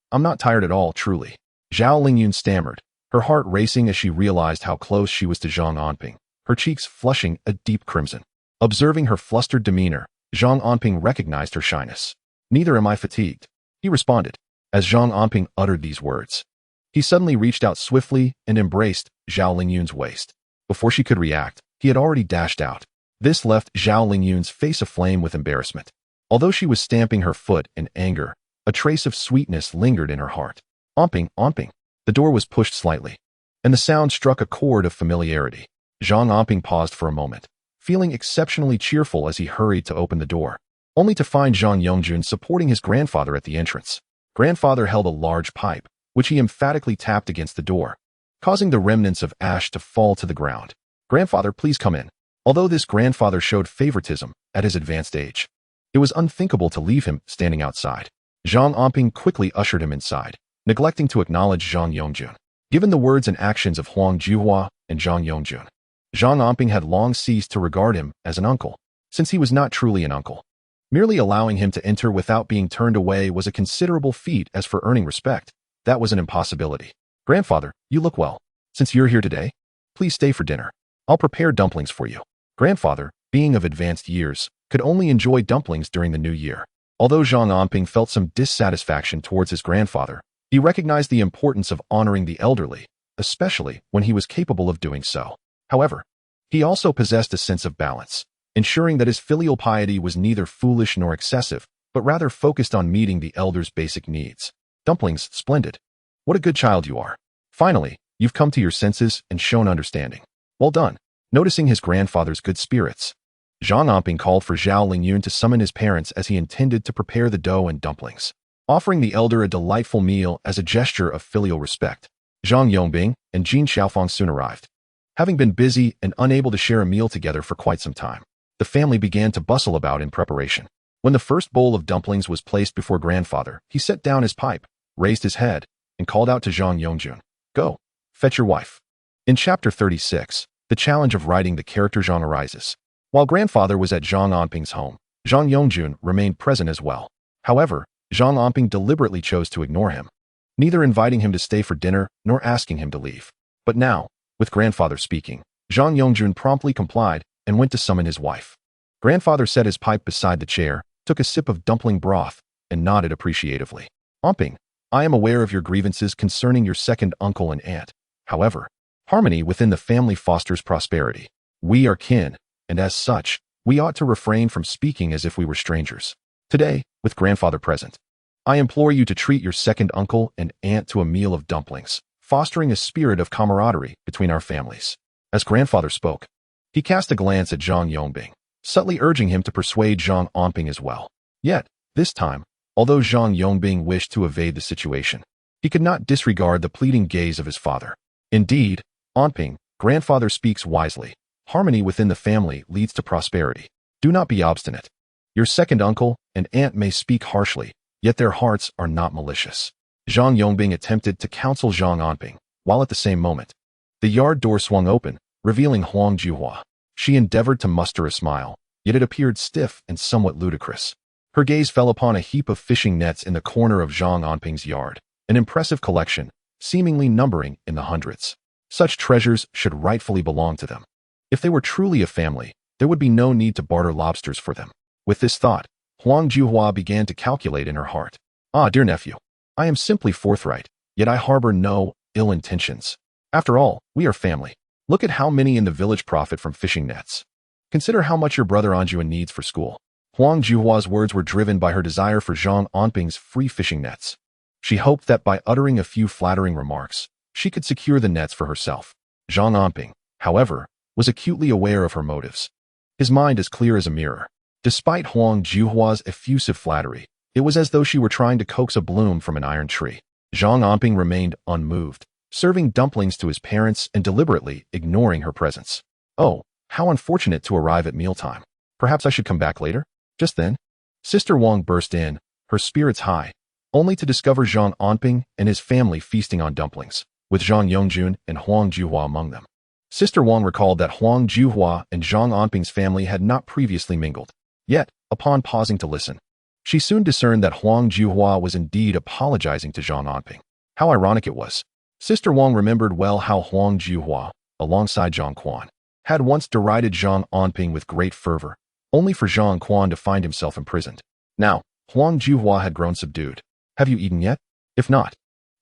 I'm not tired at all, truly," Zhao Lingyun stammered, her heart racing as she realized how close she was to Zhang Anping, her cheeks flushing a deep crimson. Observing her flustered demeanor, Zhang Anping recognized her shyness. "Neither am I fatigued," he responded. As Zhang Anping uttered these words, he suddenly reached out swiftly and embraced Zhao Lingyun's waist. Before she could react, he had already dashed out. This left Zhao Lingyun's face aflame with embarrassment. Although she was stamping her foot in anger, a trace of sweetness lingered in her heart. Anping, Anping. The door was pushed slightly, and the sound struck a chord of familiarity. Zhang Anping paused for a moment, feeling exceptionally cheerful as he hurried to open the door, only to find Zhang Yongjun supporting his grandfather at the entrance. Grandfather held a large pipe, which he emphatically tapped against the door, causing the remnants of ash to fall to the ground. "Grandfather, please come in." Although this grandfather showed favoritism at his advanced age, it was unthinkable to leave him standing outside. Zhang Anping quickly ushered him inside, neglecting to acknowledge Zhang Yongjun. Given the words and actions of Huang Juhua and Zhang Yongjun, Zhang Anping had long ceased to regard him as an uncle, since he was not truly an uncle. Merely allowing him to enter without being turned away was a considerable feat. As for earning respect, that was an impossibility. "Grandfather, you look well. Since you're here today, please stay for dinner. I'll prepare dumplings for you." Grandfather, being of advanced years, could only enjoy dumplings during the new year. Although Zhang Anping felt some dissatisfaction towards his grandfather, he recognized the importance of honoring the elderly, especially when he was capable of doing so. However, he also possessed a sense of balance, ensuring that his filial piety was neither foolish nor excessive, but rather focused on meeting the elders' basic needs. "Dumplings, splendid. What a good child you are. Finally, you've come to your senses and shown understanding. Well done." Noticing his grandfather's good spirits, Zhang Anping called for Zhao Lingyun to summon his parents as he intended to prepare the dough and dumplings, offering the elder a delightful meal as a gesture of filial respect. Zhang Yongbing and Jin Xiaofang soon arrived. Having been busy and unable to share a meal together for quite some time, the family began to bustle about in preparation. When the first bowl of dumplings was placed before grandfather, he set down his pipe, raised his head, and called out to Zhang Yongjun, "Go, fetch your wife." In Chapter 36, the challenge of writing the character Zhang arises. While grandfather was at Zhang Anping's home, Zhang Yongjun remained present as well. However, Zhang Anping deliberately chose to ignore him, neither inviting him to stay for dinner nor asking him to leave. But now, with grandfather speaking, Zhang Yongjun promptly complied and went to summon his wife. Grandfather set his pipe beside the chair, took a sip of dumpling broth, and nodded appreciatively. "Anping, I am aware of your grievances concerning your second uncle and aunt. However, harmony within the family fosters prosperity. We are kin, and as such, we ought to refrain from speaking as if we were strangers. Today, with grandfather present, I implore you to treat your second uncle and aunt to a meal of dumplings, fostering a spirit of camaraderie between our families." As grandfather spoke, he cast a glance at Zhang Yongbing, subtly urging him to persuade Zhang Anping as well. Yet, this time, although Zhang Yongbing wished to evade the situation, he could not disregard the pleading gaze of his father. "Indeed, Anping, grandfather speaks wisely. Harmony within the family leads to prosperity. Do not be obstinate. Your second uncle and aunt may speak harshly, yet their hearts are not malicious." Zhang Yongbing attempted to counsel Zhang Anping, while at the same moment, the yard door swung open, revealing Huang Juhua. She endeavored to muster a smile, yet it appeared stiff and somewhat ludicrous. Her gaze fell upon a heap of fishing nets in the corner of Zhang Anping's yard, an impressive collection, seemingly numbering in the hundreds. Such treasures should rightfully belong to them. If they were truly a family, there would be no need to barter lobsters for them. With this thought, Huang Juhua began to calculate in her heart. "Ah, dear nephew, I am simply forthright, yet I harbor no ill intentions. After all, we are family. Look at how many in the village profit from fishing nets. Consider how much your brother Anjuan needs for school." Huang Juhua's words were driven by her desire for Zhang Anping's free fishing nets. She hoped that by uttering a few flattering remarks, she could secure the nets for herself. Zhang Anping, however, was acutely aware of her motives. His mind as clear as a mirror. Despite Huang Juhua's effusive flattery, it was as though she were trying to coax a bloom from an iron tree. Zhang Anping remained unmoved, serving dumplings to his parents and deliberately ignoring her presence. "Oh, how unfortunate to arrive at mealtime. Perhaps I should come back later?" Just then, Sister Wang burst in, her spirits high, only to discover Zhang Anping and his family feasting on dumplings, with Zhang Yongjun and Huang Juhua among them. Sister Wang recalled that Huang Juhua and Zhang Anping's family had not previously mingled. Yet, upon pausing to listen, she soon discerned that Huang Juhua was indeed apologizing to Zhang Anping. How ironic it was. Sister Wang remembered well how Huang Juhua, alongside Zhang Quan, had once derided Zhang Anping with great fervor, only for Zhang Quan to find himself imprisoned. Now, Huang Juhua had grown subdued. "Have you eaten yet? If not,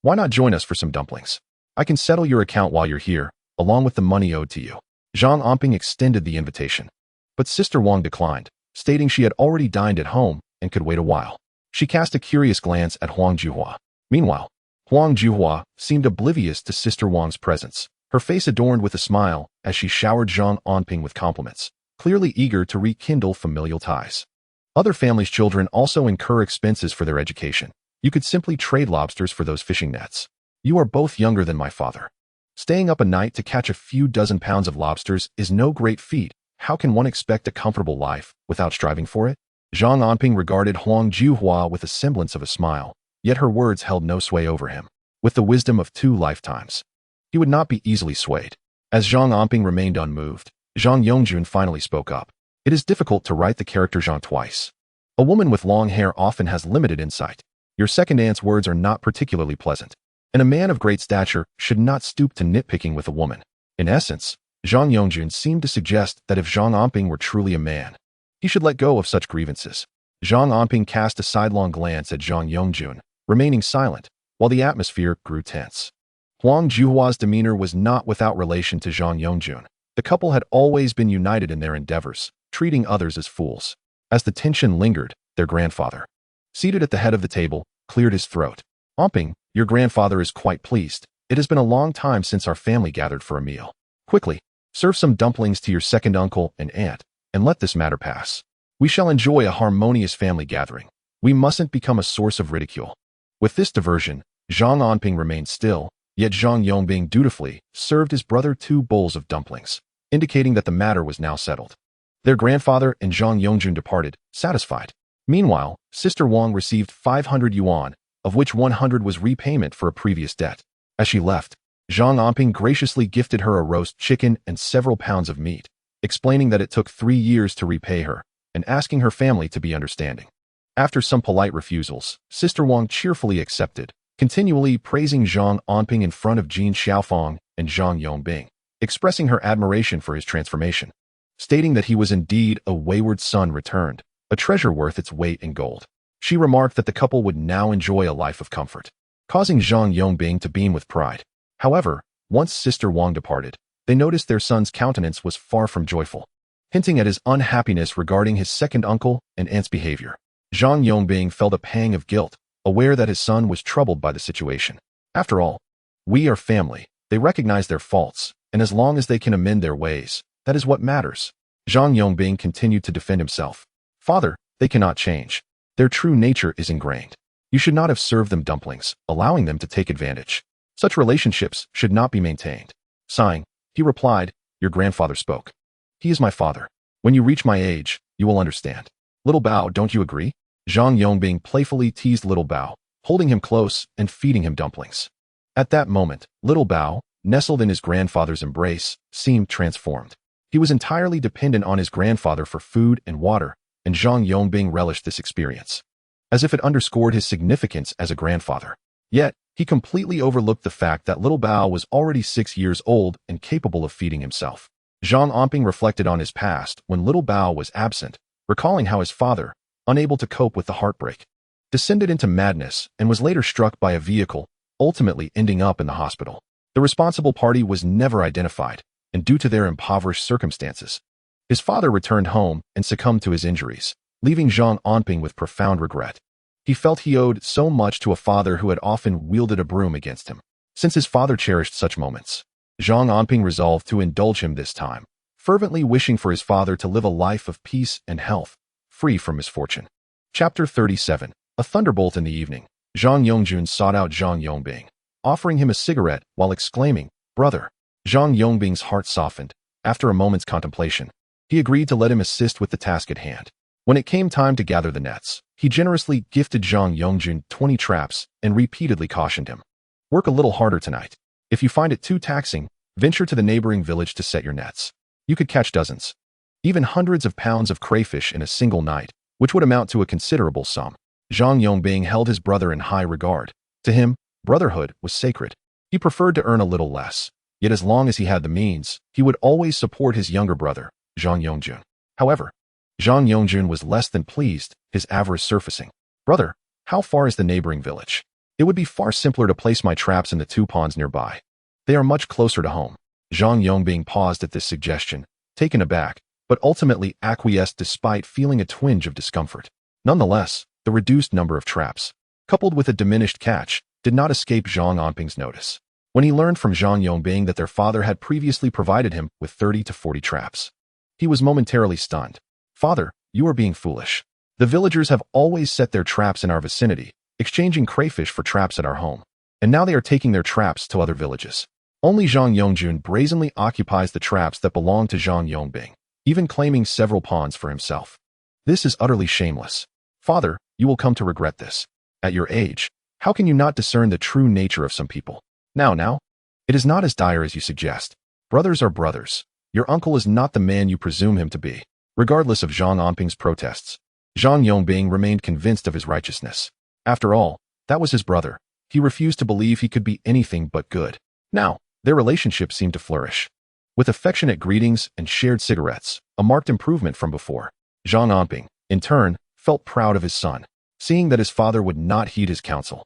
why not join us for some dumplings? I can settle your account while you're here, along with the money owed to you." Zhang Anping extended the invitation, but Sister Wang declined, stating she had already dined at home and could wait a while. She cast a curious glance at Huang Juhua. Meanwhile, Huang Juhua seemed oblivious to Sister Wang's presence, her face adorned with a smile as she showered Zhang Anping with compliments, clearly eager to rekindle familial ties. Other families' children also incur expenses for their education. You could simply trade lobsters for those fishing nets. You are both younger than my father. Staying up a night to catch a few dozen pounds of lobsters is no great feat. How can one expect a comfortable life without striving for it? Zhang Anping regarded Huang Juhua with a semblance of a smile, yet her words held no sway over him. With the wisdom of 2 lifetimes, he would not be easily swayed. As Zhang Anping remained unmoved, Zhang Yongjun finally spoke up. It is difficult to write the character Zhang twice. A woman with long hair often has limited insight. Your second aunt's words are not particularly pleasant, and a man of great stature should not stoop to nitpicking with a woman. In essence, Zhang Yongjun seemed to suggest that if Zhang Anping were truly a man, he should let go of such grievances. Zhang Anping cast a sidelong glance at Zhang Yongjun, remaining silent, while the atmosphere grew tense. Huang Juhua's demeanor was not without relation to Zhang Yongjun. The couple had always been united in their endeavors, treating others as fools. As the tension lingered, their grandfather, seated at the head of the table, cleared his throat. Anping, your grandfather is quite pleased. It has been a long time since our family gathered for a meal. Quickly, serve some dumplings to your second uncle and aunt, and let this matter pass. We shall enjoy a harmonious family gathering. We mustn't become a source of ridicule. With this diversion, Zhang Anping remained still, yet Zhang Yongbing dutifully served his brother 2 bowls of dumplings, indicating that the matter was now settled. Their grandfather and Zhang Yongjun departed, satisfied. Meanwhile, Sister Wang received 500 yuan, of which 100 was repayment for a previous debt. As she left, Zhang Anping graciously gifted her a roast chicken and several pounds of meat, explaining that it took 3 years to repay her, and asking her family to be understanding. After some polite refusals, Sister Wang cheerfully accepted, continually praising Zhang Anping in front of Jin Xiaofang and Zhang Yongbing, expressing her admiration for his transformation, stating that he was indeed a wayward son returned, a treasure worth its weight in gold. She remarked that the couple would now enjoy a life of comfort, causing Zhang Yongbing to beam with pride. However, once Sister Wang departed, they noticed their son's countenance was far from joyful, hinting at his unhappiness regarding his second uncle and aunt's behavior. Zhang Yongbing felt a pang of guilt, aware that his son was troubled by the situation. After all, we are family. They recognize their faults, and as long as they can amend their ways, that is what matters. Zhang Yongbing continued to defend himself. Father, they cannot change. Their true nature is ingrained. You should not have served them dumplings, allowing them to take advantage. Such relationships should not be maintained. Sighing, he replied, your grandfather spoke. He is my father. When you reach my age, you will understand. Little Bao, don't you agree? Zhang Yongbing playfully teased Little Bao, holding him close and feeding him dumplings. At that moment, Little Bao, nestled in his grandfather's embrace, seemed transformed. He was entirely dependent on his grandfather for food and water, and Zhang Yongbing relished this experience, as if it underscored his significance as a grandfather. Yet, he completely overlooked the fact that Little Bao was already 6 years old and capable of feeding himself. Zhang Anping reflected on his past when Little Bao was absent, recalling how his father, unable to cope with the heartbreak, descended into madness and was later struck by a vehicle, ultimately ending up in the hospital. The responsible party was never identified, and due to their impoverished circumstances, his father returned home and succumbed to his injuries, leaving Zhang Anping with profound regret. He felt he owed so much to a father who had often wielded a broom against him. Since his father cherished such moments, Zhang Anping resolved to indulge him this time, fervently wishing for his father to live a life of peace and health, free from misfortune. Chapter 37. A thunderbolt in the evening. Zhang Yongjun sought out Zhang Yongbing, offering him a cigarette while exclaiming, brother. Zhang Yongbing's heart softened. After a moment's contemplation, he agreed to let him assist with the task at hand. When it came time to gather the nets, he generously gifted Zhang Yongjun 20 traps and repeatedly cautioned him. Work a little harder tonight. If you find it too taxing, venture to the neighboring village to set your nets. You could catch dozens, even hundreds of pounds of crayfish in a single night, which would amount to a considerable sum. Zhang Yongbing held his brother in high regard. To him, brotherhood was sacred. He preferred to earn a little less, yet as long as he had the means, he would always support his younger brother, Zhang Yongjun. However, Zhang Yongjun was less than pleased, his avarice surfacing. Brother, how far is the neighboring village? It would be far simpler to place my traps in the 2 ponds nearby. They are much closer to home. Zhang Yongbing paused at this suggestion, taken aback, but ultimately acquiesced despite feeling a twinge of discomfort. Nonetheless, the reduced number of traps, coupled with a diminished catch, did not escape Zhang Anping's notice. When he learned from Zhang Yongbing that their father had previously provided him with 30 to 40 traps, he was momentarily stunned. "Father, you are being foolish. The villagers have always set their traps in our vicinity, exchanging crayfish for traps at our home. And now they are taking their traps to other villages. Only Zhang Yongjun brazenly occupies the traps that belong to Zhang Yongbing, even claiming several pawns for himself. This is utterly shameless. Father, you will come to regret this. At your age, how can you not discern the true nature of some people? Now, it is not as dire as you suggest. Brothers are brothers. Your uncle is not the man you presume him to be." Regardless of Zhang Anping's protests, Zhang Yongbing remained convinced of his righteousness. After all, that was his brother. He refused to believe he could be anything but good. Now, their relationship seemed to flourish. With affectionate greetings and shared cigarettes, a marked improvement from before. Zhang Anping, in turn, felt proud of his son, seeing that his father would not heed his counsel.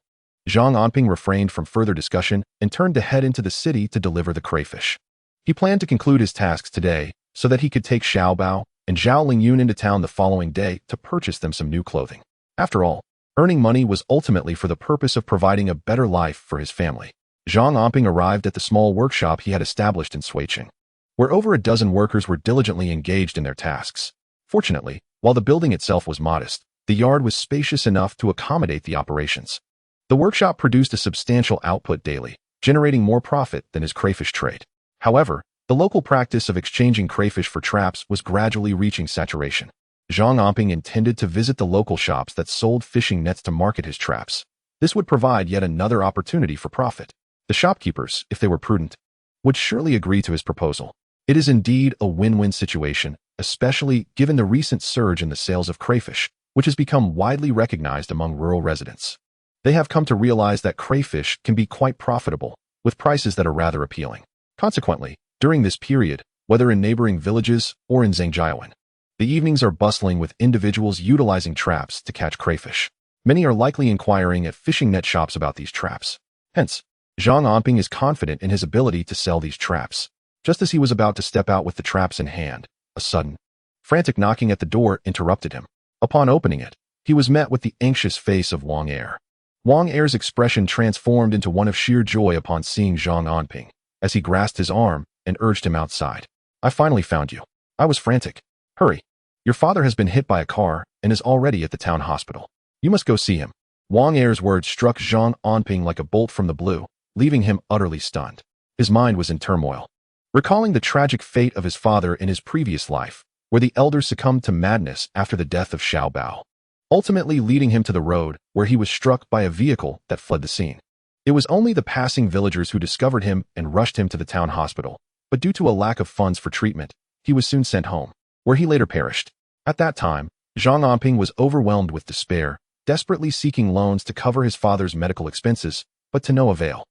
Zhang Anping refrained from further discussion and turned to head into the city to deliver the crayfish. He planned to conclude his tasks today so that he could take Xiao Bao and Zhao Lingyun into town the following day to purchase them some new clothing. After all, earning money was ultimately for the purpose of providing a better life for his family. Zhang Anping arrived at the small workshop he had established in Suiqing, where over a dozen workers were diligently engaged in their tasks. Fortunately, while the building itself was modest, the yard was spacious enough to accommodate the operations. The workshop produced a substantial output daily, generating more profit than his crayfish trade. However, the local practice of exchanging crayfish for traps was gradually reaching saturation. Zhang Anping intended to visit the local shops that sold fishing nets to market his traps. This would provide yet another opportunity for profit. The shopkeepers, if they were prudent, would surely agree to his proposal. It is indeed a win-win situation, especially given the recent surge in the sales of crayfish, which has become widely recognized among rural residents. They have come to realize that crayfish can be quite profitable, with prices that are rather appealing. Consequently, during this period, whether in neighboring villages or in Zhangjiawan, the evenings are bustling with individuals utilizing traps to catch crayfish. Many are likely inquiring at fishing net shops about these traps. Hence, Zhang Anping is confident in his ability to sell these traps. Just as he was about to step out with the traps in hand, a sudden, frantic knocking at the door interrupted him. Upon opening it, he was met with the anxious face of Wang Er. Wang Er's expression transformed into one of sheer joy upon seeing Zhang Anping, as he grasped his arm and urged him outside. "I finally found you. I was frantic. Hurry. Your father has been hit by a car and is already at the town hospital. You must go see him." Wang Er's words struck Zhang Anping like a bolt from the blue, leaving him utterly stunned. His mind was in turmoil, recalling the tragic fate of his father in his previous life, where the elder succumbed to madness after the death of Xiao Bao, ultimately leading him to the road where he was struck by a vehicle that fled the scene. It was only the passing villagers who discovered him and rushed him to the town hospital, but due to a lack of funds for treatment, he was soon sent home, where he later perished. At that time, Zhang Anping was overwhelmed with despair, desperately seeking loans to cover his father's medical expenses, but to no avail.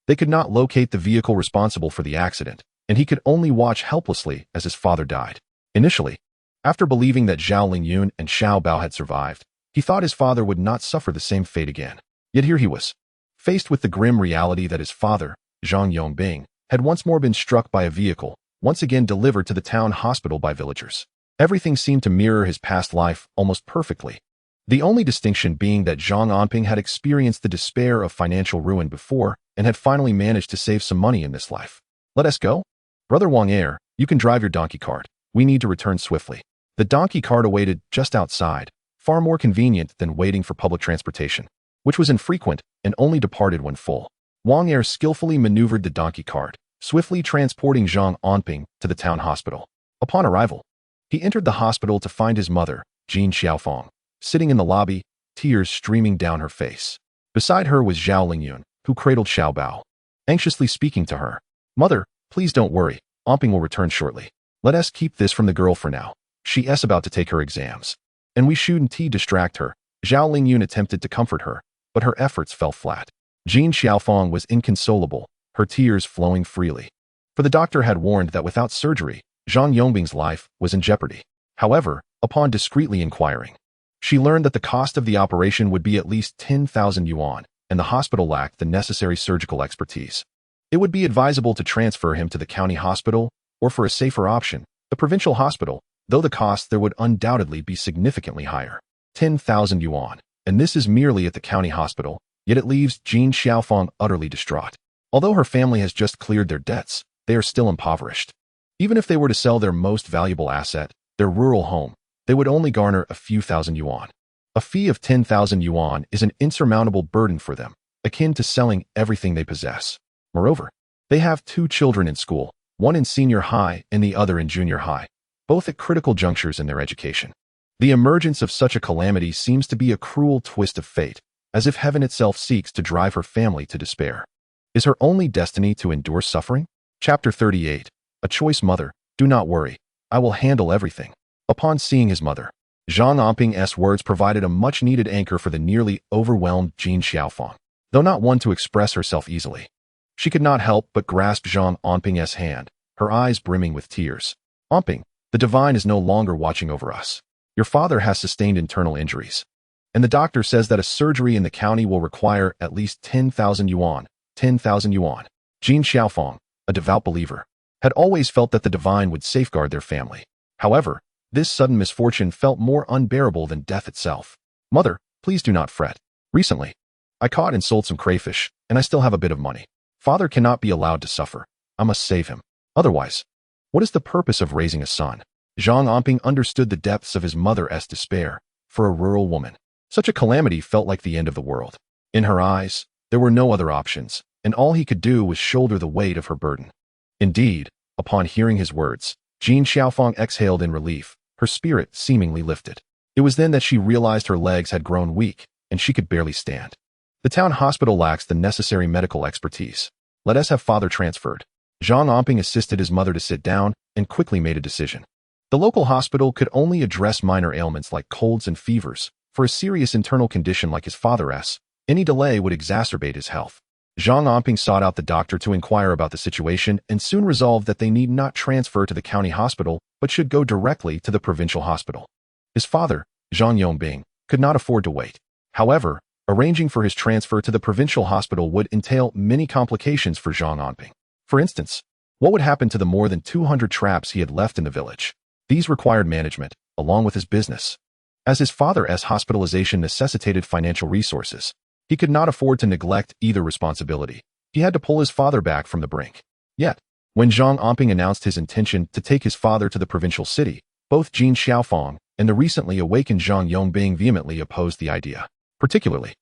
They could not locate the vehicle responsible for the accident, and he could only watch helplessly as his father died. Initially, after believing that Zhao Lingyun and Xiao Bao had survived, he thought his father would not suffer the same fate again. Yet here he was, faced with the grim reality that his father, Zhang Yongbing, had once more been struck by a vehicle, once again delivered to the town hospital by villagers. Everything seemed to mirror his past life almost perfectly, the only distinction being that Zhang Anping had experienced the despair of financial ruin before and had finally managed to save some money in this life. "Let us go? Brother Wang Er, you can drive your donkey cart. We need to return swiftly." The donkey cart awaited just outside, far more convenient than waiting for public transportation, which was infrequent and only departed when full. Wang Er skillfully maneuvered the donkey cart, swiftly transporting Zhang Anping to the town hospital. Upon arrival, he entered the hospital to find his mother, Jin Xiaofeng, sitting in the lobby, tears streaming down her face. Beside her was Zhao Lingyun, who cradled Xiao Bao, anxiously speaking to her. "Mother, please don't worry. Anping will return shortly. Let us keep this from the girl for now. She's about to take her exams, and we shouldn't distract her." Zhao Lingyun attempted to comfort her, but her efforts fell flat. Jin Xiaofeng was inconsolable, her tears flowing freely. For the doctor had warned that without surgery, Zhang Yongbing's life was in jeopardy. However, upon discreetly inquiring, she learned that the cost of the operation would be at least 10,000 yuan, and the hospital lacked the necessary surgical expertise. It would be advisable to transfer him to the county hospital, or for a safer option, the provincial hospital, though the cost there would undoubtedly be significantly higher. 10,000 yuan, and this is merely at the county hospital, Yet it leaves Jin Xiaofang utterly distraught. Although her family has just cleared their debts, they are still impoverished. Even if they were to sell their most valuable asset, their rural home, they would only garner a few thousand yuan. A fee of 10,000 yuan is an insurmountable burden for them, akin to selling everything they possess. Moreover, they have 2 children in school, one in senior high and the other in junior high, both at critical junctures in their education. The emergence of such a calamity seems to be a cruel twist of fate, as if heaven itself seeks to drive her family to despair. Is her only destiny to endure suffering? Chapter 38. A choice mother. Do not worry. I will handle everything. Upon seeing his mother, Zhang Anping's words provided a much-needed anchor for the nearly overwhelmed Jin Xiaofang. Though not one to express herself easily, she could not help but grasp Zhang Anping's hand, her eyes brimming with tears. Anping, the divine is no longer watching over us. Your father has sustained internal injuries, and the doctor says that a surgery in the county will require at least 10,000 yuan. 10,000 yuan. Jin Xiaofang, a devout believer, had always felt that the divine would safeguard their family. However, this sudden misfortune felt more unbearable than death itself. Mother, please do not fret. Recently, I caught and sold some crayfish, and I still have a bit of money. Father cannot be allowed to suffer. I must save him. Otherwise, what is the purpose of raising a son? Zhang Anping understood the depths of his mother's despair. For a rural woman, such a calamity felt like the end of the world. In her eyes, there were no other options, and all he could do was shoulder the weight of her burden. Indeed, upon hearing his words, Jin Xiaofang exhaled in relief, her spirit seemingly lifted. It was then that she realized her legs had grown weak, and she could barely stand. The town hospital lacks the necessary medical expertise. Let us have father transferred. Zhang Anping assisted his mother to sit down and quickly made a decision. The local hospital could only address minor ailments like colds and fevers. For a serious internal condition like his father's, any delay would exacerbate his health. Zhang Anping sought out the doctor to inquire about the situation and soon resolved that they need not transfer to the county hospital, but should go directly to the provincial hospital. His father, Zhang Yongbing, could not afford to wait. However, arranging for his transfer to the provincial hospital would entail many complications for Zhang Anping. For instance, what would happen to the more than 200 traps he had left in the village? These required management, along with his business. As his father's hospitalization necessitated financial resources, he could not afford to neglect either responsibility. He had to pull his father back from the brink. Yet, when Zhang Anping announced his intention to take his father to the provincial city, both Jin Xiaofang and the recently awakened Zhang Yongbing vehemently opposed the idea. Particularly,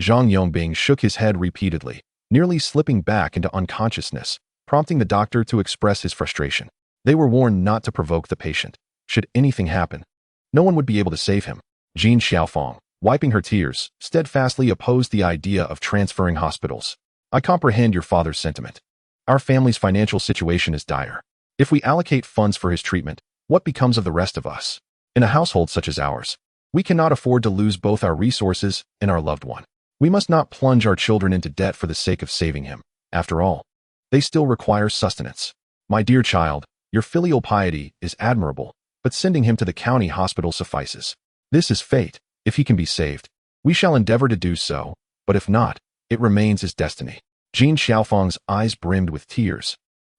Zhang Yongbing shook his head repeatedly, nearly slipping back into unconsciousness, prompting the doctor to express his frustration. They were warned not to provoke the patient. Should anything happen, no one would be able to save him. Jin Xiaofang, wiping her tears, steadfastly opposed the idea of transferring hospitals. I comprehend your father's sentiment. Our family's financial situation is dire. If we allocate funds for his treatment, what becomes of the rest of us? In a household such as ours, we cannot afford to lose both our resources and our loved one. We must not plunge our children into debt for the sake of saving him. After all, they still require sustenance. My dear child, your filial piety is admirable, but sending him to the county hospital suffices. This is fate. If he can be saved, we shall endeavor to do so, but if not, it remains his destiny. Jin Xiaofang's eyes brimmed with tears,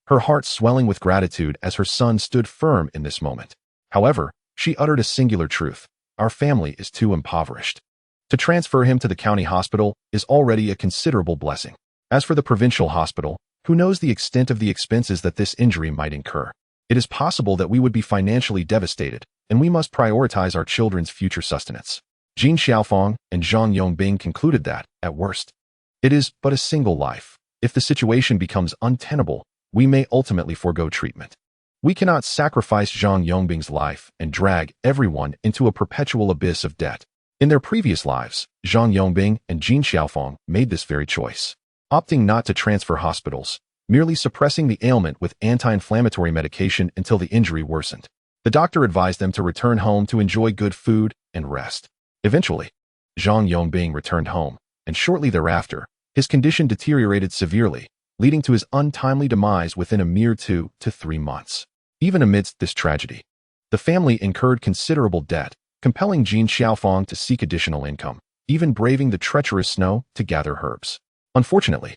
her heart swelling with gratitude as her son stood firm in this moment. However, she uttered a singular truth. Our family is too impoverished. To transfer him to the county hospital is already a considerable blessing. As for the provincial hospital, who knows the extent of the expenses that this injury might incur? It is possible that we would be financially devastated, and we must prioritize our children's future sustenance. Jin Xiaofang and Zhang Yongbing concluded that, at worst, it is but a single life. If the situation becomes untenable, we may ultimately forego treatment. We cannot sacrifice Zhang Yongbing's life and drag everyone into a perpetual abyss of debt. In their previous lives, Zhang Yongbing and Jin Xiaofang made this very choice, opting not to transfer hospitals, merely suppressing the ailment with anti-inflammatory medication until the injury worsened. The doctor advised them to return home to enjoy good food and rest. Eventually, Zhang Yongbing returned home, and shortly thereafter, his condition deteriorated severely, leading to his untimely demise within a mere 2 to 3 months. Even amidst this tragedy, the family incurred considerable debt, compelling Jin Xiaofang to seek additional income, even braving the treacherous snow to gather herbs. Unfortunately,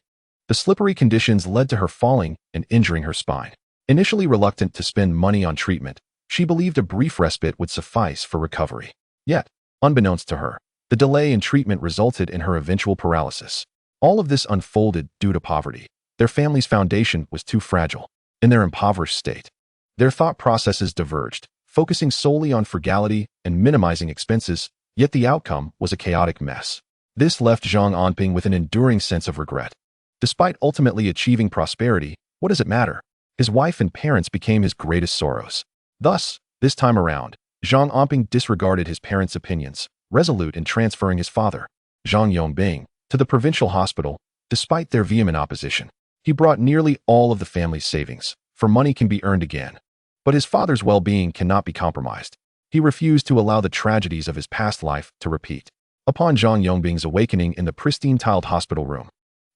the slippery conditions led to her falling and injuring her spine. Initially reluctant to spend money on treatment, she believed a brief respite would suffice for recovery. Yet, unbeknownst to her, The delay in treatment resulted in her eventual paralysis. All of this unfolded due to poverty. Their family's foundation was too fragile. In their impoverished state, their thought processes diverged, focusing solely on frugality and minimizing expenses, yet the outcome was a chaotic mess. This left Zhang Anping with an enduring sense of regret. Despite ultimately achieving prosperity, what does it matter? His wife and parents became his greatest sorrows. Thus, this time around, Zhang Anping disregarded his parents' opinions, resolute in transferring his father, Zhang Yongbing, to the provincial hospital. Despite their vehement opposition, he brought nearly all of the family's savings, for money can be earned again. But his father's well-being cannot be compromised. He refused to allow the tragedies of his past life to repeat. Upon Zhang Yongbing's awakening in the pristine tiled hospital room,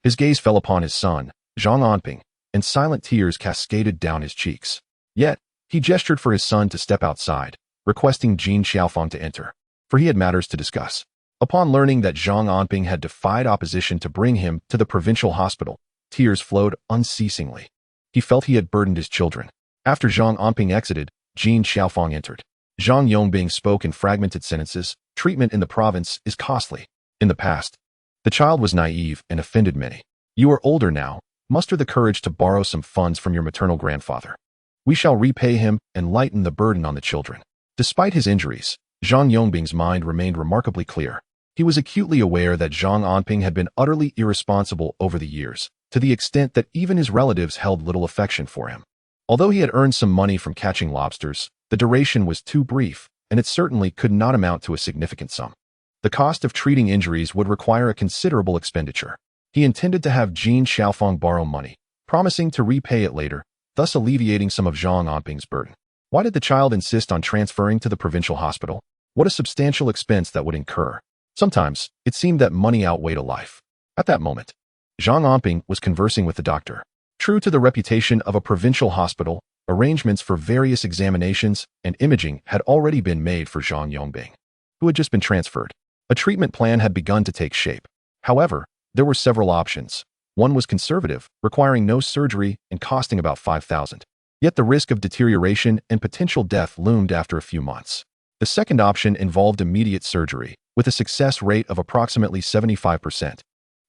his gaze fell upon his son, Zhang Anping, and silent tears cascaded down his cheeks. Yet, he gestured for his son to step outside, requesting Jin Xiaofang to enter, for he had matters to discuss. Upon learning that Zhang Anping had defied opposition to bring him to the provincial hospital, tears flowed unceasingly. He felt he had burdened his children. After Zhang Anping exited, Jin Xiaofang entered. Zhang Yongbing spoke in fragmented sentences. Treatment in the province is costly. In the past, the child was naive and offended many. You are older now. Muster the courage to borrow some funds from your maternal grandfather. We shall repay him and lighten the burden on the children. Despite his injuries, Zhang Yongbing's mind remained remarkably clear. He was acutely aware that Zhang Anping had been utterly irresponsible over the years, to the extent that even his relatives held little affection for him. Although he had earned some money from catching lobsters, the duration was too brief, and it certainly could not amount to a significant sum. The cost of treating injuries would require a considerable expenditure. He intended to have Jin Xiaofang borrow money, promising to repay it later, thus alleviating some of Zhang Anping's burden. Why did the child insist on transferring to the provincial hospital? What a substantial expense that would incur. Sometimes, it seemed that money outweighed a life. At that moment, Zhang Anping was conversing with the doctor. True to the reputation of a provincial hospital, arrangements for various examinations and imaging had already been made for Zhang Yongbing, who had just been transferred. A treatment plan had begun to take shape. However, there were several options. One was conservative, requiring no surgery and costing about 5,000. Yet the risk of deterioration and potential death loomed after a few months. The second option involved immediate surgery, with a success rate of approximately 75%,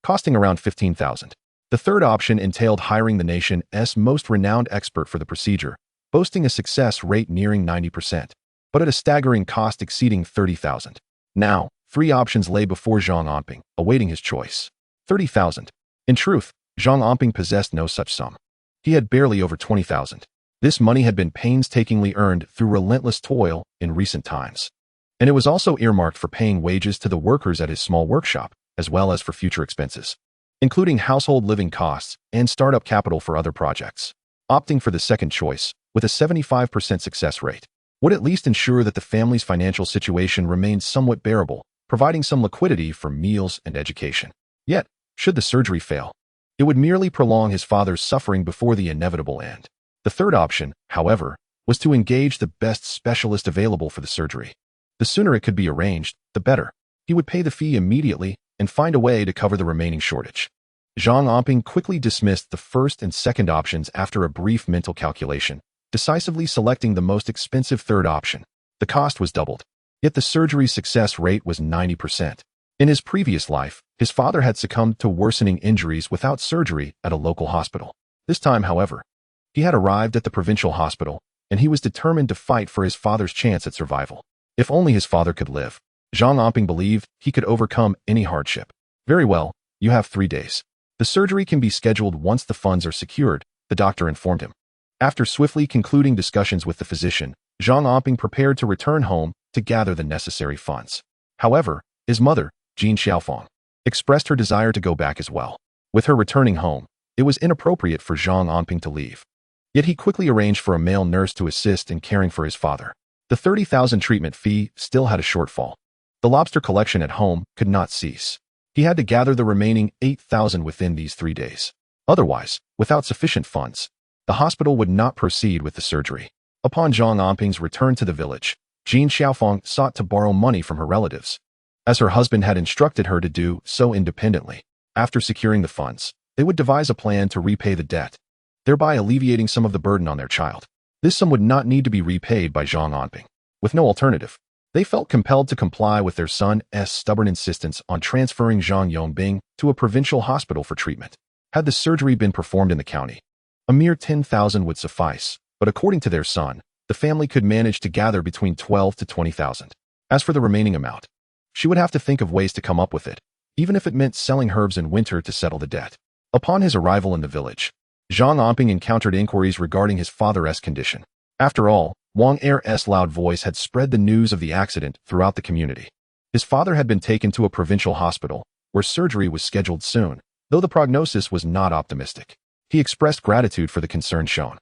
costing around 15,000. The third option entailed hiring the nation's most renowned expert for the procedure, boasting a success rate nearing 90%, but at a staggering cost exceeding 30,000. Now, three options lay before Zhang Anping, awaiting his choice. 30,000. In truth, Zhang Anping possessed no such sum. He had barely over 20,000. This money had been painstakingly earned through relentless toil in recent times. And it was also earmarked for paying wages to the workers at his small workshop, as well as for future expenses, including household living costs and startup capital for other projects. Opting for the second choice, with a 75% success rate, would at least ensure that the family's financial situation remained somewhat bearable, providing some liquidity for meals and education. Yet, should the surgery fail, it would merely prolong his father's suffering before the inevitable end. The third option, however, was to engage the best specialist available for the surgery. The sooner it could be arranged, the better. He would pay the fee immediately and find a way to cover the remaining shortage. Zhang Anping quickly dismissed the first and second options after a brief mental calculation, decisively selecting the most expensive third option. The cost was doubled, yet the surgery's success rate was 90%. In his previous life, his father had succumbed to worsening injuries without surgery at a local hospital. This time, however, he had arrived at the provincial hospital, and he was determined to fight for his father's chance at survival. If only his father could live. Zhang Anping believed he could overcome any hardship. Very well, you have 3 days. The surgery can be scheduled once the funds are secured, the doctor informed him. After swiftly concluding discussions with the physician, Zhang Anping prepared to return home to gather the necessary funds. However, his mother, Jin Xiaofang, expressed her desire to go back as well. With her returning home, it was inappropriate for Zhang Anping to leave. Yet he quickly arranged for a male nurse to assist in caring for his father. The 30,000 treatment fee still had a shortfall. The lobster collection at home could not cease. He had to gather the remaining 8,000 within these 3 days. Otherwise, without sufficient funds, the hospital would not proceed with the surgery. Upon Zhang Anping's return to the village, Jin Xiaofang sought to borrow money from her relatives, as her husband had instructed her to do so independently. After securing the funds, they would devise a plan to repay the debt, thereby alleviating some of the burden on their child. This sum would not need to be repaid by Zhang Anping. With no alternative, They felt compelled to comply with their son's stubborn insistence on transferring Zhang Anping to a provincial hospital for treatment. Had the surgery been performed in the county, a mere 10,000 would suffice, but according to their son, the family could manage to gather between 12 to 20,000. As for the remaining amount, she would have to think of ways to come up with it, even if it meant selling herbs in winter to settle the debt. Upon his arrival in the village, Zhang Anping encountered inquiries regarding his father's condition. After all, Wang Er's loud voice had spread the news of the accident throughout the community. His father had been taken to a provincial hospital, where surgery was scheduled soon, though the prognosis was not optimistic. He expressed gratitude for the concern shown.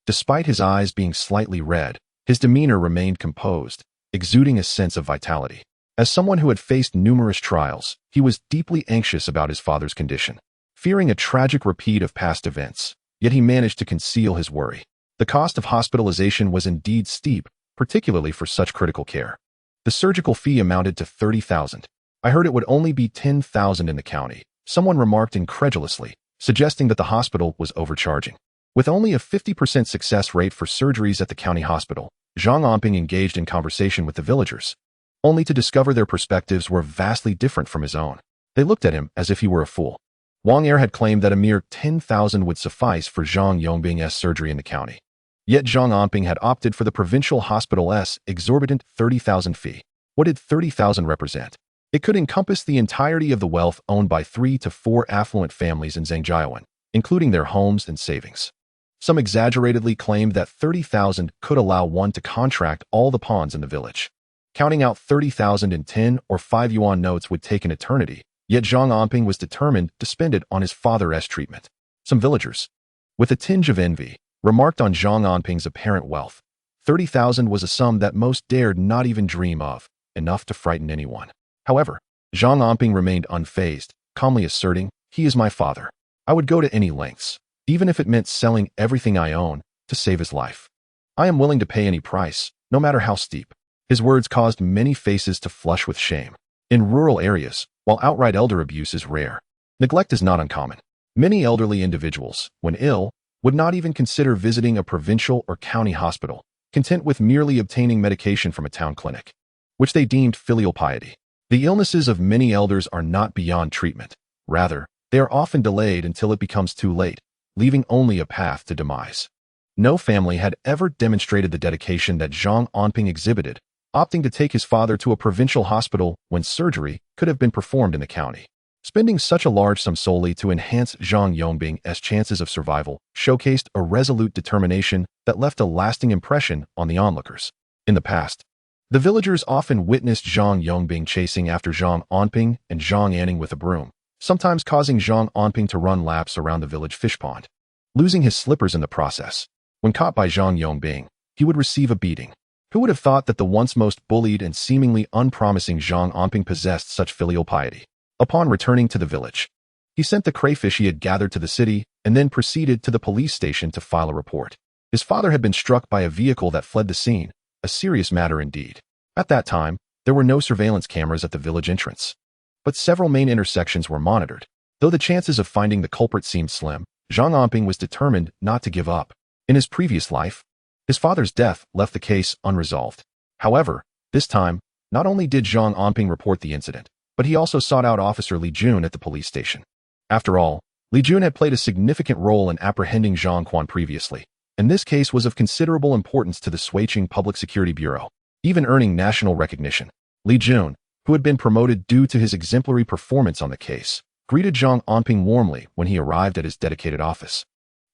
Despite his eyes being slightly red, his demeanor remained composed, exuding a sense of vitality. As someone who had faced numerous trials, he was deeply anxious about his father's condition, fearing a tragic repeat of past events, yet he managed to conceal his worry. The cost of hospitalization was indeed steep, particularly for such critical care. The surgical fee amounted to 30,000. I heard it would only be 10,000 in the county, someone remarked incredulously, suggesting that the hospital was overcharging. With only a 50% success rate for surgeries at the county hospital, Zhang Anping engaged in conversation with the villagers, only to discover their perspectives were vastly different from his own. They looked at him as if he were a fool. Wang Er had claimed that a mere 10,000 would suffice for Zhang Anping's surgery in the county. Yet Zhang Anping had opted for the provincial hospital's exorbitant 30,000 fee. What did 30,000 represent? It could encompass the entirety of the wealth owned by 3 to 4 affluent families in Zhangjiawan, including their homes and savings. Some exaggeratedly claimed that 30,000 could allow one to contract all the pawns in the village. Counting out 30,000 in 10 or 5 yuan notes would take an eternity, yet Zhang Anping was determined to spend it on his father's treatment. Some villagers, with a tinge of envy, remarked on Zhang Anping's apparent wealth. 30,000 was a sum that most dared not even dream of, enough to frighten anyone. However, Zhang Anping remained unfazed, calmly asserting, "He is my father. I would go to any lengths, even if it meant selling everything I own, to save his life. I am willing to pay any price, no matter how steep." His words caused many faces to flush with shame. In rural areas, while outright elder abuse is rare, neglect is not uncommon. Many elderly individuals, when ill, would not even consider visiting a provincial or county hospital, content with merely obtaining medication from a town clinic, which they deemed filial piety. The illnesses of many elders are not beyond treatment. Rather, they are often delayed until it becomes too late, leaving only a path to demise. No family had ever demonstrated the dedication that Zhang Anping exhibited, opting to take his father to a provincial hospital when surgery could have been performed in the county. Spending such a large sum solely to enhance Zhang Anping's chances of survival showcased a resolute determination that left a lasting impression on the onlookers. In the past, the villagers often witnessed Zhang Anping chasing after Zhang Anping and Zhang Anning with a broom, sometimes causing Zhang Anping to run laps around the village fish pond, losing his slippers in the process. When caught by Zhang Anping, he would receive a beating. Who would have thought that the once most bullied and seemingly unpromising Zhang Anping possessed such filial piety? Upon returning to the village, he sent the crayfish he had gathered to the city and then proceeded to the police station to file a report. His father had been struck by a vehicle that fled the scene, a serious matter indeed. At that time, there were no surveillance cameras at the village entrance, but several main intersections were monitored. Though the chances of finding the culprit seemed slim, Zhang Anping was determined not to give up. In his previous life, his father's death left the case unresolved. However, this time, not only did Zhang Anping report the incident, but he also sought out Officer Li Jun at the police station. After all, Li Jun had played a significant role in apprehending Zhang Quan previously, and this case was of considerable importance to the Suiqing Public Security Bureau, even earning national recognition. Li Jun, who had been promoted due to his exemplary performance on the case, greeted Zhang Anping warmly when he arrived at his dedicated office,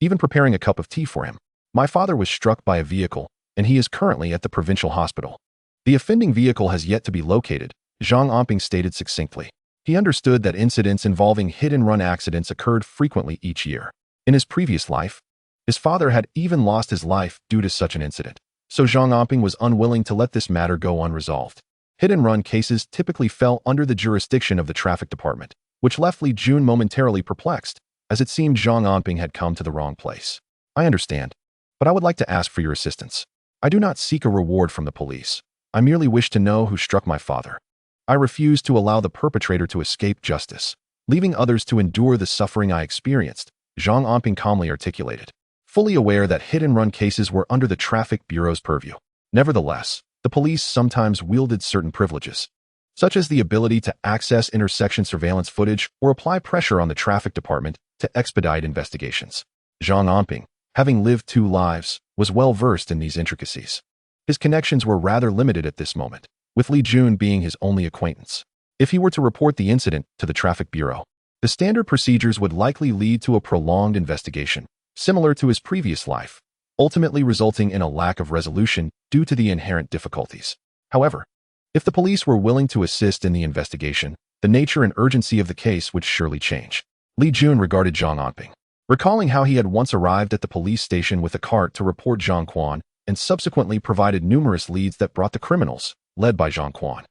even preparing a cup of tea for him. "My father was struck by a vehicle, and he is currently at the provincial hospital. The offending vehicle has yet to be located," Zhang Anping stated succinctly. He understood that incidents involving hit-and-run accidents occurred frequently each year. In his previous life, his father had even lost his life due to such an incident, so Zhang Anping was unwilling to let this matter go unresolved. Hit-and-run cases typically fell under the jurisdiction of the traffic department, which left Li Jun momentarily perplexed, as it seemed Zhang Anping had come to the wrong place. "I understand, but I would like to ask for your assistance. I do not seek a reward from the police. I merely wish to know who struck my father. I refuse to allow the perpetrator to escape justice, leaving others to endure the suffering I experienced," Zhang Anping calmly articulated, fully aware that hit-and-run cases were under the Traffic Bureau's purview. Nevertheless, the police sometimes wielded certain privileges, such as the ability to access intersection surveillance footage or apply pressure on the traffic department to expedite investigations. Zhang Anping, having lived 2 lives, was well versed in these intricacies. His connections were rather limited at this moment, with Li Jun being his only acquaintance. If he were to report the incident to the traffic bureau, the standard procedures would likely lead to a prolonged investigation, similar to his previous life, ultimately resulting in a lack of resolution due to the inherent difficulties. However, if the police were willing to assist in the investigation, the nature and urgency of the case would surely change. Li Jun regarded Zhang Anping, recalling how he had once arrived at the police station with a cart to report Zhang Quan and subsequently provided numerous leads that brought the criminals, led by Zhang Quan,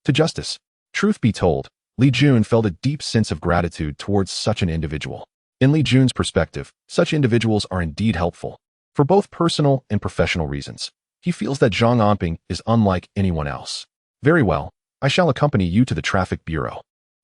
to justice. Truth be told, Li Jun felt a deep sense of gratitude towards such an individual. In Li Jun's perspective, such individuals are indeed helpful. For both personal and professional reasons, he feels that Zhang Anping is unlike anyone else. Very well, I shall accompany you to the traffic bureau.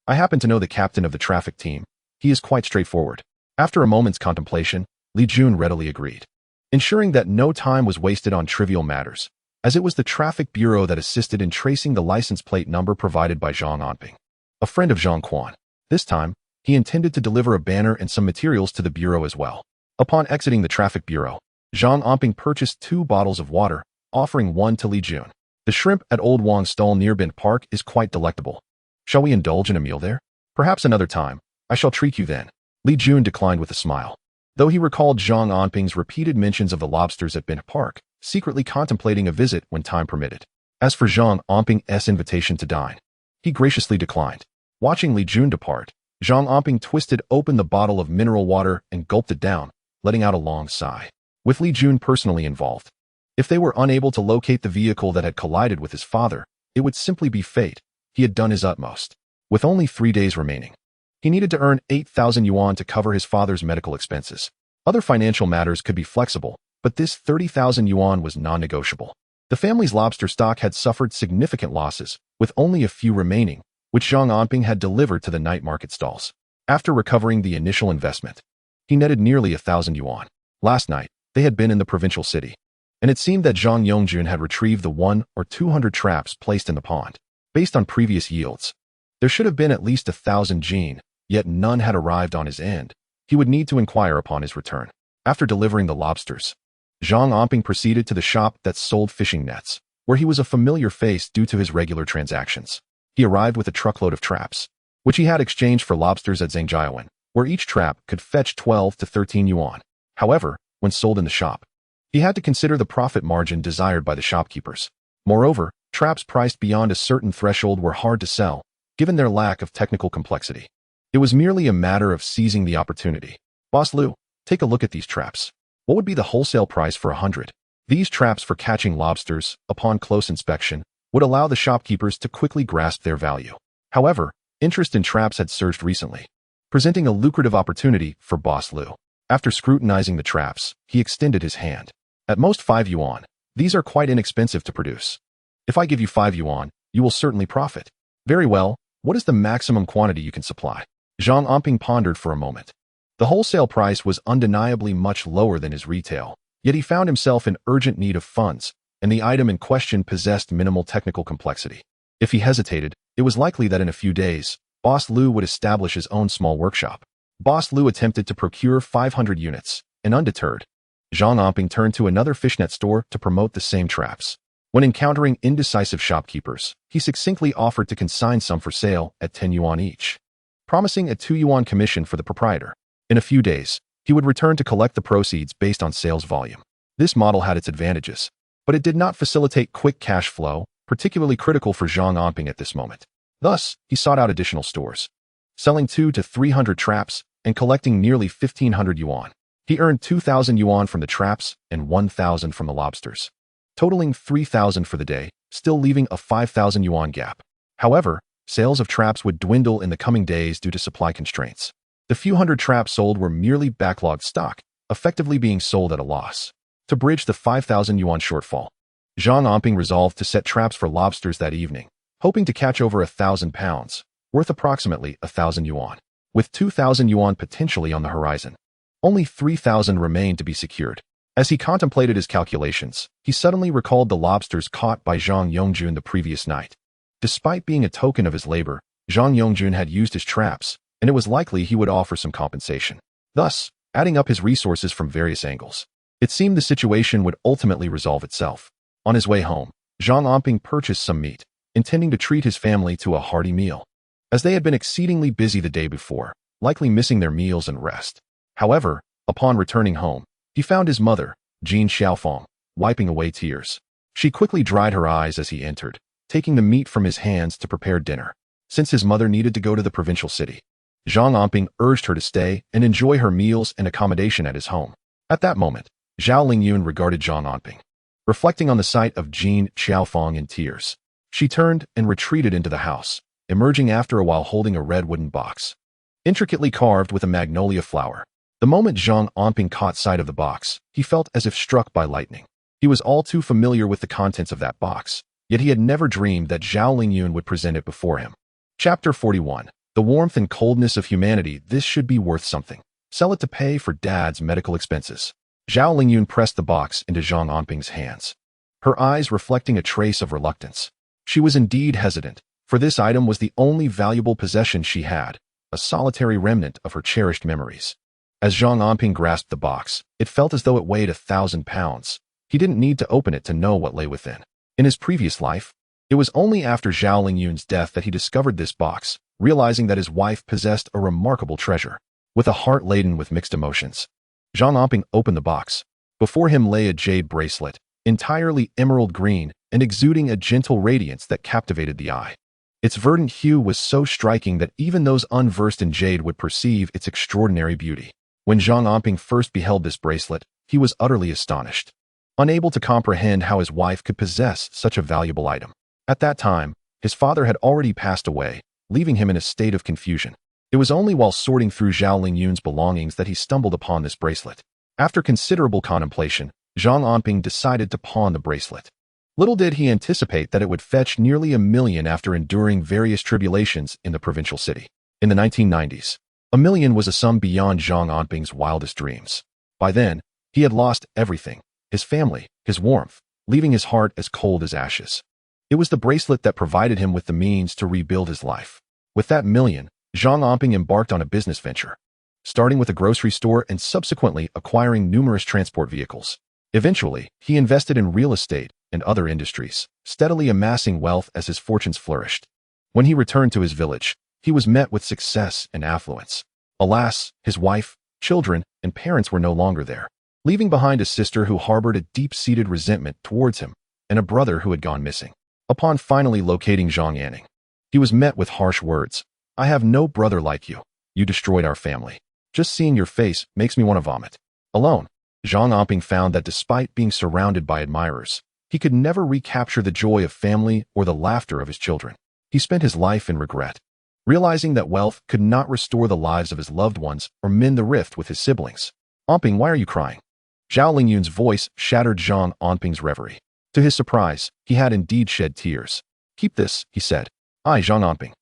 I happen to know the captain of the traffic team. He is quite straightforward. After a moment's contemplation, Li Jun readily agreed, ensuring that no time was wasted on trivial matters, as it was the traffic bureau that assisted in tracing the license plate number provided by Zhang Anping, a friend of Zhang Quan. This time, he intended to deliver a banner and some materials to the bureau as well. Upon exiting the traffic bureau, Zhang Anping purchased 2 bottles of water, offering one to Li Jun. The shrimp at Old Wang Stall near Bin Park is quite delectable. Shall we indulge in a meal there? Perhaps another time. I shall treat you then. Li Jun declined with a smile. Though he recalled Zhang Anping's repeated mentions of the lobsters at Bin Park, secretly contemplating a visit when time permitted. As for Zhang Anping's invitation to dine, he graciously declined. Watching Li Jun depart, Zhang Anping twisted open the bottle of mineral water and gulped it down, letting out a long sigh. With Li Jun personally involved, if they were unable to locate the vehicle that had collided with his father, it would simply be fate. He had done his utmost. With only 3 days remaining, he needed to earn 8,000 yuan to cover his father's medical expenses. Other financial matters could be flexible, but this 30,000 yuan was non-negotiable. The family's lobster stock had suffered significant losses, with only a few remaining, which Zhang Anping had delivered to the night market stalls. After recovering the initial investment, he netted nearly 1,000 yuan. Last night, they had been in the provincial city, and it seemed that Zhang Yongjun had retrieved the 100 or 200 traps placed in the pond. Based on previous yields, there should have been at least 1,000 jin, yet none had arrived on his end. He would need to inquire upon his return. After delivering the lobsters, Zhang Anping proceeded to the shop that sold fishing nets, where he was a familiar face due to his regular transactions. He arrived with a truckload of traps, which he had exchanged for lobsters at Zhangjiawen, where each trap could fetch 12 to 13 yuan. However, when sold in the shop, he had to consider the profit margin desired by the shopkeepers. Moreover, traps priced beyond a certain threshold were hard to sell, given their lack of technical complexity. It was merely a matter of seizing the opportunity. Boss Liu, take a look at these traps. What would be the wholesale price for 100? These traps for catching lobsters, upon close inspection, would allow the shopkeepers to quickly grasp their value. However, interest in traps had surged recently, presenting a lucrative opportunity for Boss Liu. After scrutinizing the traps, he extended his hand. At most 5 yuan, these are quite inexpensive to produce. If I give you 5 yuan, you will certainly profit. Very well, what is the maximum quantity you can supply? Zhang Anping pondered for a moment. The wholesale price was undeniably much lower than his retail, yet he found himself in urgent need of funds, and the item in question possessed minimal technical complexity. If he hesitated, it was likely that in a few days, Boss Liu would establish his own small workshop. Boss Liu attempted to procure 500 units, and undeterred, Zhang Anping turned to another fishnet store to promote the same traps. When encountering indecisive shopkeepers, he succinctly offered to consign some for sale at 10 yuan each, promising a 2 yuan commission for the proprietor. In a few days, he would return to collect the proceeds based on sales volume. This model had its advantages, but it did not facilitate quick cash flow, particularly critical for Zhang Anping at this moment. Thus, he sought out additional stores, selling 200 to 300 traps and collecting nearly 1,500 yuan. He earned 2,000 yuan from the traps and 1,000 from the lobsters, totaling 3,000 for the day, still leaving a 5,000 yuan gap. However, sales of traps would dwindle in the coming days due to supply constraints. The few hundred traps sold were merely backlogged stock, effectively being sold at a loss. To bridge the 5,000 yuan shortfall, Zhang Anping resolved to set traps for lobsters that evening, hoping to catch over 1,000 pounds, worth approximately 1,000 yuan. With 2,000 yuan potentially on the horizon, only 3,000 remained to be secured. As he contemplated his calculations, he suddenly recalled the lobsters caught by Zhang Yongjun the previous night. Despite being a token of his labor, Zhang Yongjun had used his traps, and it was likely he would offer some compensation. Thus, adding up his resources from various angles, it seemed the situation would ultimately resolve itself. On his way home, Zhang Anping purchased some meat, intending to treat his family to a hearty meal, as they had been exceedingly busy the day before, likely missing their meals and rest. However, upon returning home, he found his mother, Jean Xiaofeng, wiping away tears. She quickly dried her eyes as he entered, taking the meat from his hands to prepare dinner. Since his mother needed to go to the provincial city, Zhang Anping urged her to stay and enjoy her meals and accommodation at his home. At that moment, Zhao Lingyun regarded Zhang Anping. Reflecting on the sight of Jean Xiaofeng in tears, she turned and retreated into the house, emerging after a while holding a red wooden box, intricately carved with a magnolia flower. The moment Zhang Anping caught sight of the box, he felt as if struck by lightning. He was all too familiar with the contents of that box, yet he had never dreamed that Zhao Lingyun would present it before him. Chapter 41. The warmth and coldness of humanity. This should be worth something. Sell it to pay for Dad's medical expenses. Zhao Lingyun pressed the box into Zhang Anping's hands, her eyes reflecting a trace of reluctance. She was indeed hesitant, for this item was the only valuable possession she had, a solitary remnant of her cherished memories. As Zhang Anping grasped the box, it felt as though it weighed 1,000 pounds. He didn't need to open it to know what lay within. In his previous life, it was only after Zhao Lingyun's death that he discovered this box, realizing that his wife possessed a remarkable treasure. With a heart laden with mixed emotions, Zhang Anping opened the box. Before him lay a jade bracelet, entirely emerald green and exuding a gentle radiance that captivated the eye. Its verdant hue was so striking that even those unversed in jade would perceive its extraordinary beauty. When Zhang Anping first beheld this bracelet, he was utterly astonished, unable to comprehend how his wife could possess such a valuable item. At that time, his father had already passed away, leaving him in a state of confusion. It was only while sorting through Zhao Lingyun's belongings that he stumbled upon this bracelet. After considerable contemplation, Zhang Anping decided to pawn the bracelet. Little did he anticipate that it would fetch nearly $1 million after enduring various tribulations in the provincial city. In the 1990s, $1 million was a sum beyond Zhang Anping's wildest dreams. By then, he had lost everything, his family, his warmth, leaving his heart as cold as ashes. It was the bracelet that provided him with the means to rebuild his life. With that $1 million, Zhang Anping embarked on a business venture, starting with a grocery store and subsequently acquiring numerous transport vehicles. Eventually, he invested in real estate and other industries, steadily amassing wealth as his fortunes flourished. When he returned to his village, he was met with success and affluence. Alas, his wife, children, and parents were no longer there, leaving behind a sister who harbored a deep-seated resentment towards him and a brother who had gone missing. Upon finally locating Zhang Anping, he was met with harsh words. "I have no brother like you. You destroyed our family. Just seeing your face makes me want to vomit." Alone, Zhang Anping found that despite being surrounded by admirers, he could never recapture the joy of family or the laughter of his children. He spent his life in regret, realizing that wealth could not restore the lives of his loved ones or mend the rift with his siblings. "Anping, why are you crying?" Zhao Lingyun's voice shattered Zhang Anping's reverie. To his surprise, he had indeed shed tears. "Keep this," he said. "I, Zhang Anping,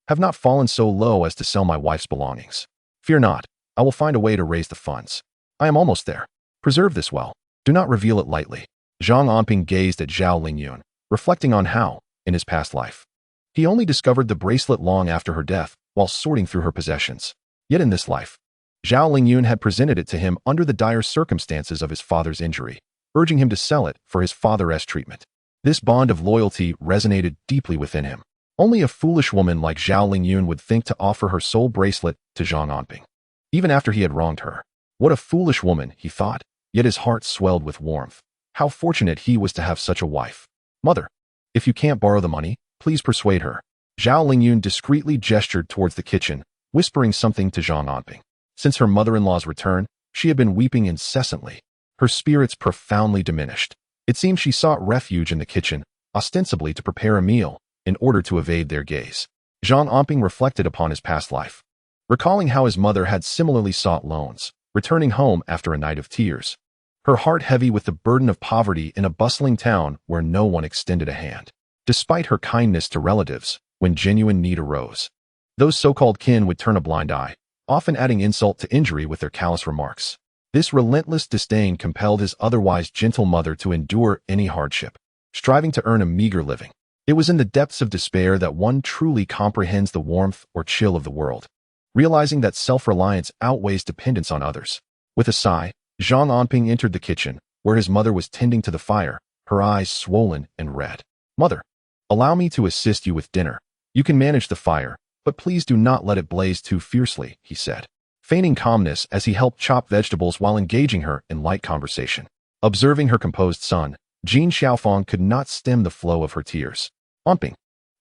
have not fallen so low as to sell my wife's belongings. Fear not, I will find a way to raise the funds. I am almost there. Preserve this well. Do not reveal it lightly." Zhang Anping gazed at Zhao Lingyun, reflecting on how, in his past life, he only discovered the bracelet long after her death while sorting through her possessions. Yet in this life, Zhao Lingyun had presented it to him under the dire circumstances of his father's injury, urging him to sell it for his father's treatment. This bond of loyalty resonated deeply within him. Only a foolish woman like Zhao Lingyun would think to offer her soul bracelet to Zhang Anping, even after he had wronged her. What a foolish woman, he thought, yet his heart swelled with warmth. How fortunate he was to have such a wife. "Mother, if you can't borrow the money, please persuade her." Zhao Lingyun discreetly gestured towards the kitchen, whispering something to Zhang Anping. Since her mother-in-law's return, she had been weeping incessantly, her spirits profoundly diminished. It seemed she sought refuge in the kitchen, ostensibly to prepare a meal, in order to evade their gaze. Zhang Anping reflected upon his past life, recalling how his mother had similarly sought loans, returning home after a night of tears, her heart heavy with the burden of poverty in a bustling town where no one extended a hand. Despite her kindness to relatives, when genuine need arose, those so-called kin would turn a blind eye, often adding insult to injury with their callous remarks. This relentless disdain compelled his otherwise gentle mother to endure any hardship, striving to earn a meager living. It was in the depths of despair that one truly comprehends the warmth or chill of the world, realizing that self-reliance outweighs dependence on others. With a sigh, Zhang Anping entered the kitchen, where his mother was tending to the fire, her eyes swollen and red. "Mother, allow me to assist you with dinner. You can manage the fire, but please do not let it blaze too fiercely," he said, feigning calmness as he helped chop vegetables while engaging her in light conversation. Observing her composed son, Jin Xiaofang could not stem the flow of her tears. "Anping,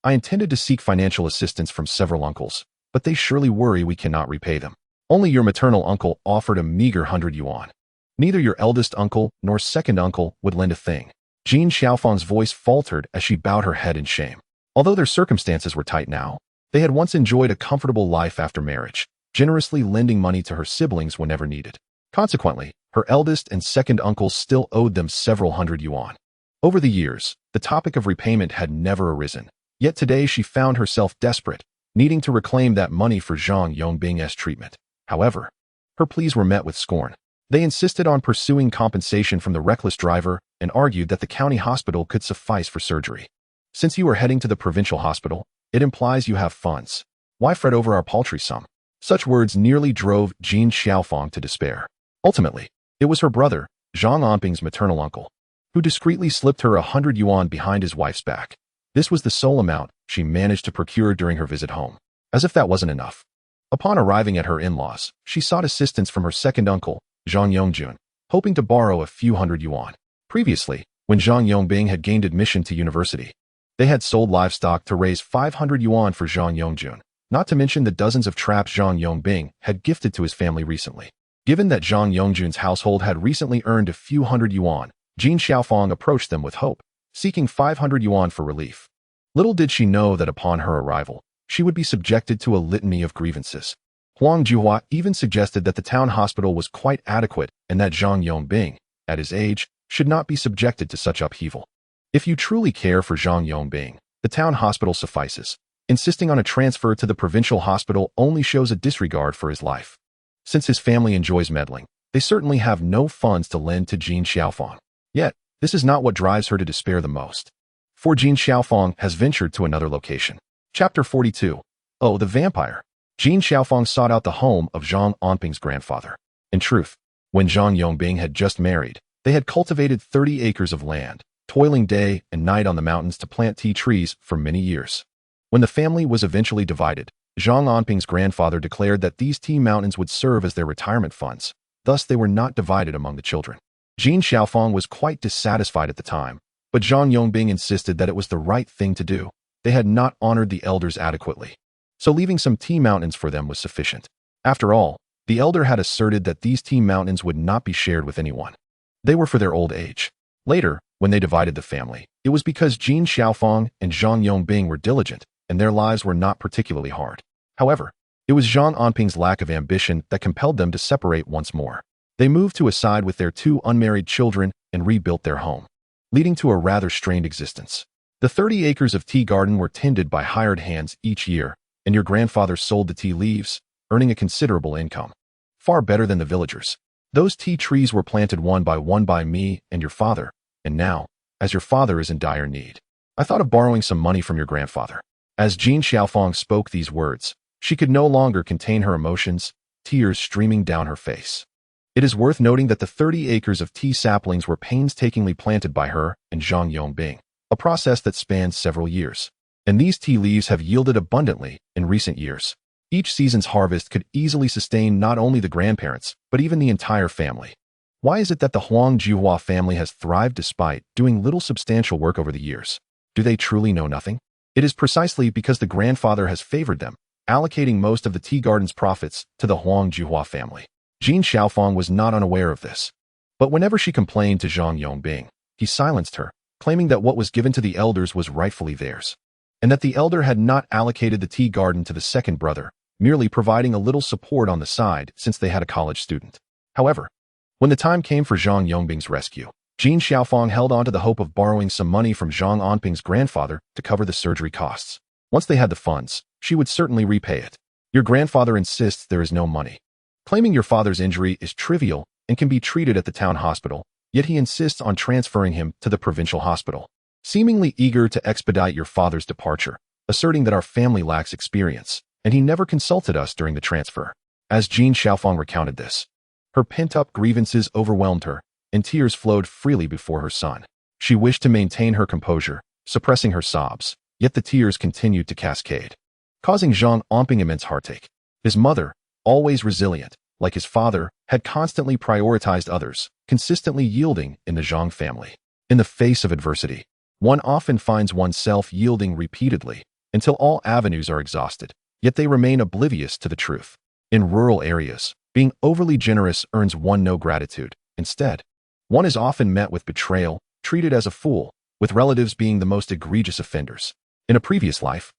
I intended to seek financial assistance from several uncles, but they surely worry we cannot repay them. Only your maternal uncle offered a meager 100 yuan. Neither your eldest uncle nor second uncle would lend a thing." Jin Xiaofang's voice faltered as she bowed her head in shame. Although their circumstances were tight now, they had once enjoyed a comfortable life after marriage, generously lending money to her siblings whenever needed. Consequently, her eldest and second uncles still owed them several hundred yuan. Over the years, the topic of repayment had never arisen, yet today she found herself desperate, needing to reclaim that money for Zhang Yongbing's treatment. However, her pleas were met with scorn. They insisted on pursuing compensation from the reckless driver and argued that the county hospital could suffice for surgery. "Since you are heading to the provincial hospital, it implies you have funds. Why fret over our paltry sum?" Such words nearly drove Jin Xiaofang to despair. Ultimately, it was her brother, Zhang Anping's maternal uncle, who discreetly slipped her 100 yuan behind his wife's back. This was the sole amount she managed to procure during her visit home. As if that wasn't enough, upon arriving at her in-laws, she sought assistance from her second uncle, Zhang Yongjun, hoping to borrow a few hundred yuan. Previously, when Zhang Yongbing had gained admission to university, they had sold livestock to raise 500 yuan for Zhang Yongjun, not to mention the dozens of traps Zhang Yongbing had gifted to his family recently. Given that Zhang Yongjun's household had recently earned a few hundred yuan, Jin Xiaofang approached them with hope, seeking 500 yuan for relief. Little did she know that upon her arrival, she would be subjected to a litany of grievances. Huang Juhua even suggested that the town hospital was quite adequate and that Zhang Yongbing, at his age, should not be subjected to such upheaval. "If you truly care for Zhang Yongbing, the town hospital suffices. Insisting on a transfer to the provincial hospital only shows a disregard for his life. Since his family enjoys meddling, they certainly have no funds to lend to Jin Xiaofang. Yet, this is not what drives her to despair the most. For Jin Xiaofang has ventured to another location." Chapter 42. Oh, the vampire. Jin Xiaofang sought out the home of Zhang Anping's grandfather. In truth, when Zhang Yongbing had just married, they had cultivated 30 acres of land, toiling day and night on the mountains to plant tea trees for many years. When the family was eventually divided, Zhang Anping's grandfather declared that these tea mountains would serve as their retirement funds, thus they were not divided among the children. Jin Xiaofang was quite dissatisfied at the time, but Zhang Yongbing insisted that it was the right thing to do. They had not honored the elders adequately, so leaving some tea mountains for them was sufficient. After all, the elder had asserted that these tea mountains would not be shared with anyone. They were for their old age. Later, when they divided the family, it was because Jin Xiaofang and Zhang Yongbing were diligent, and their lives were not particularly hard. However, it was Zhang Anping's lack of ambition that compelled them to separate once more. They moved to a side with their 2 unmarried children and rebuilt their home, leading to a rather strained existence. The 30 acres of tea garden were tended by hired hands each year, and your grandfather sold the tea leaves, earning a considerable income. Far better than the villagers. Those tea trees were planted one by me and your father, and now, as your father is in dire need, I thought of borrowing some money from your grandfather. As Jin Xiaofang spoke these words, she could no longer contain her emotions, tears streaming down her face. It is worth noting that the 30 acres of tea saplings were painstakingly planted by her and Zhang Yongbing, a process that spans several years. And these tea leaves have yielded abundantly in recent years. Each season's harvest could easily sustain not only the grandparents, but even the entire family. Why is it that the Huang Juhua family has thrived despite doing little substantial work over the years? Do they truly know nothing? It is precisely because the grandfather has favored them, allocating most of the tea garden's profits to the Huang Juhua family. Jin Xiaofang was not unaware of this. But whenever she complained to Zhang Yongbing, he silenced her, claiming that what was given to the elders was rightfully theirs, and that the elder had not allocated the tea garden to the second brother, merely providing a little support on the side since they had a college student. However, when the time came for Zhang Yongbing's rescue, Jin Xiaofang held on to the hope of borrowing some money from Zhang Anping's grandfather to cover the surgery costs. Once they had the funds, she would certainly repay it. Your grandfather insists there is no money. Claiming your father's injury is trivial and can be treated at the town hospital, yet he insists on transferring him to the provincial hospital, seemingly eager to expedite your father's departure, asserting that our family lacks experience, and he never consulted us during the transfer. As Jin Xiaofang recounted this, her pent-up grievances overwhelmed her, and tears flowed freely before her son. She wished to maintain her composure, suppressing her sobs, yet the tears continued to cascade, causing Zhang Anping immense heartache. His mother, always resilient, like his father, had constantly prioritized others, consistently yielding in the Zhang family. In the face of adversity, one often finds oneself yielding repeatedly until all avenues are exhausted, yet they remain oblivious to the truth. In rural areas, being overly generous earns one no gratitude. Instead, one is often met with betrayal, treated as a fool, with relatives being the most egregious offenders. In a previous life,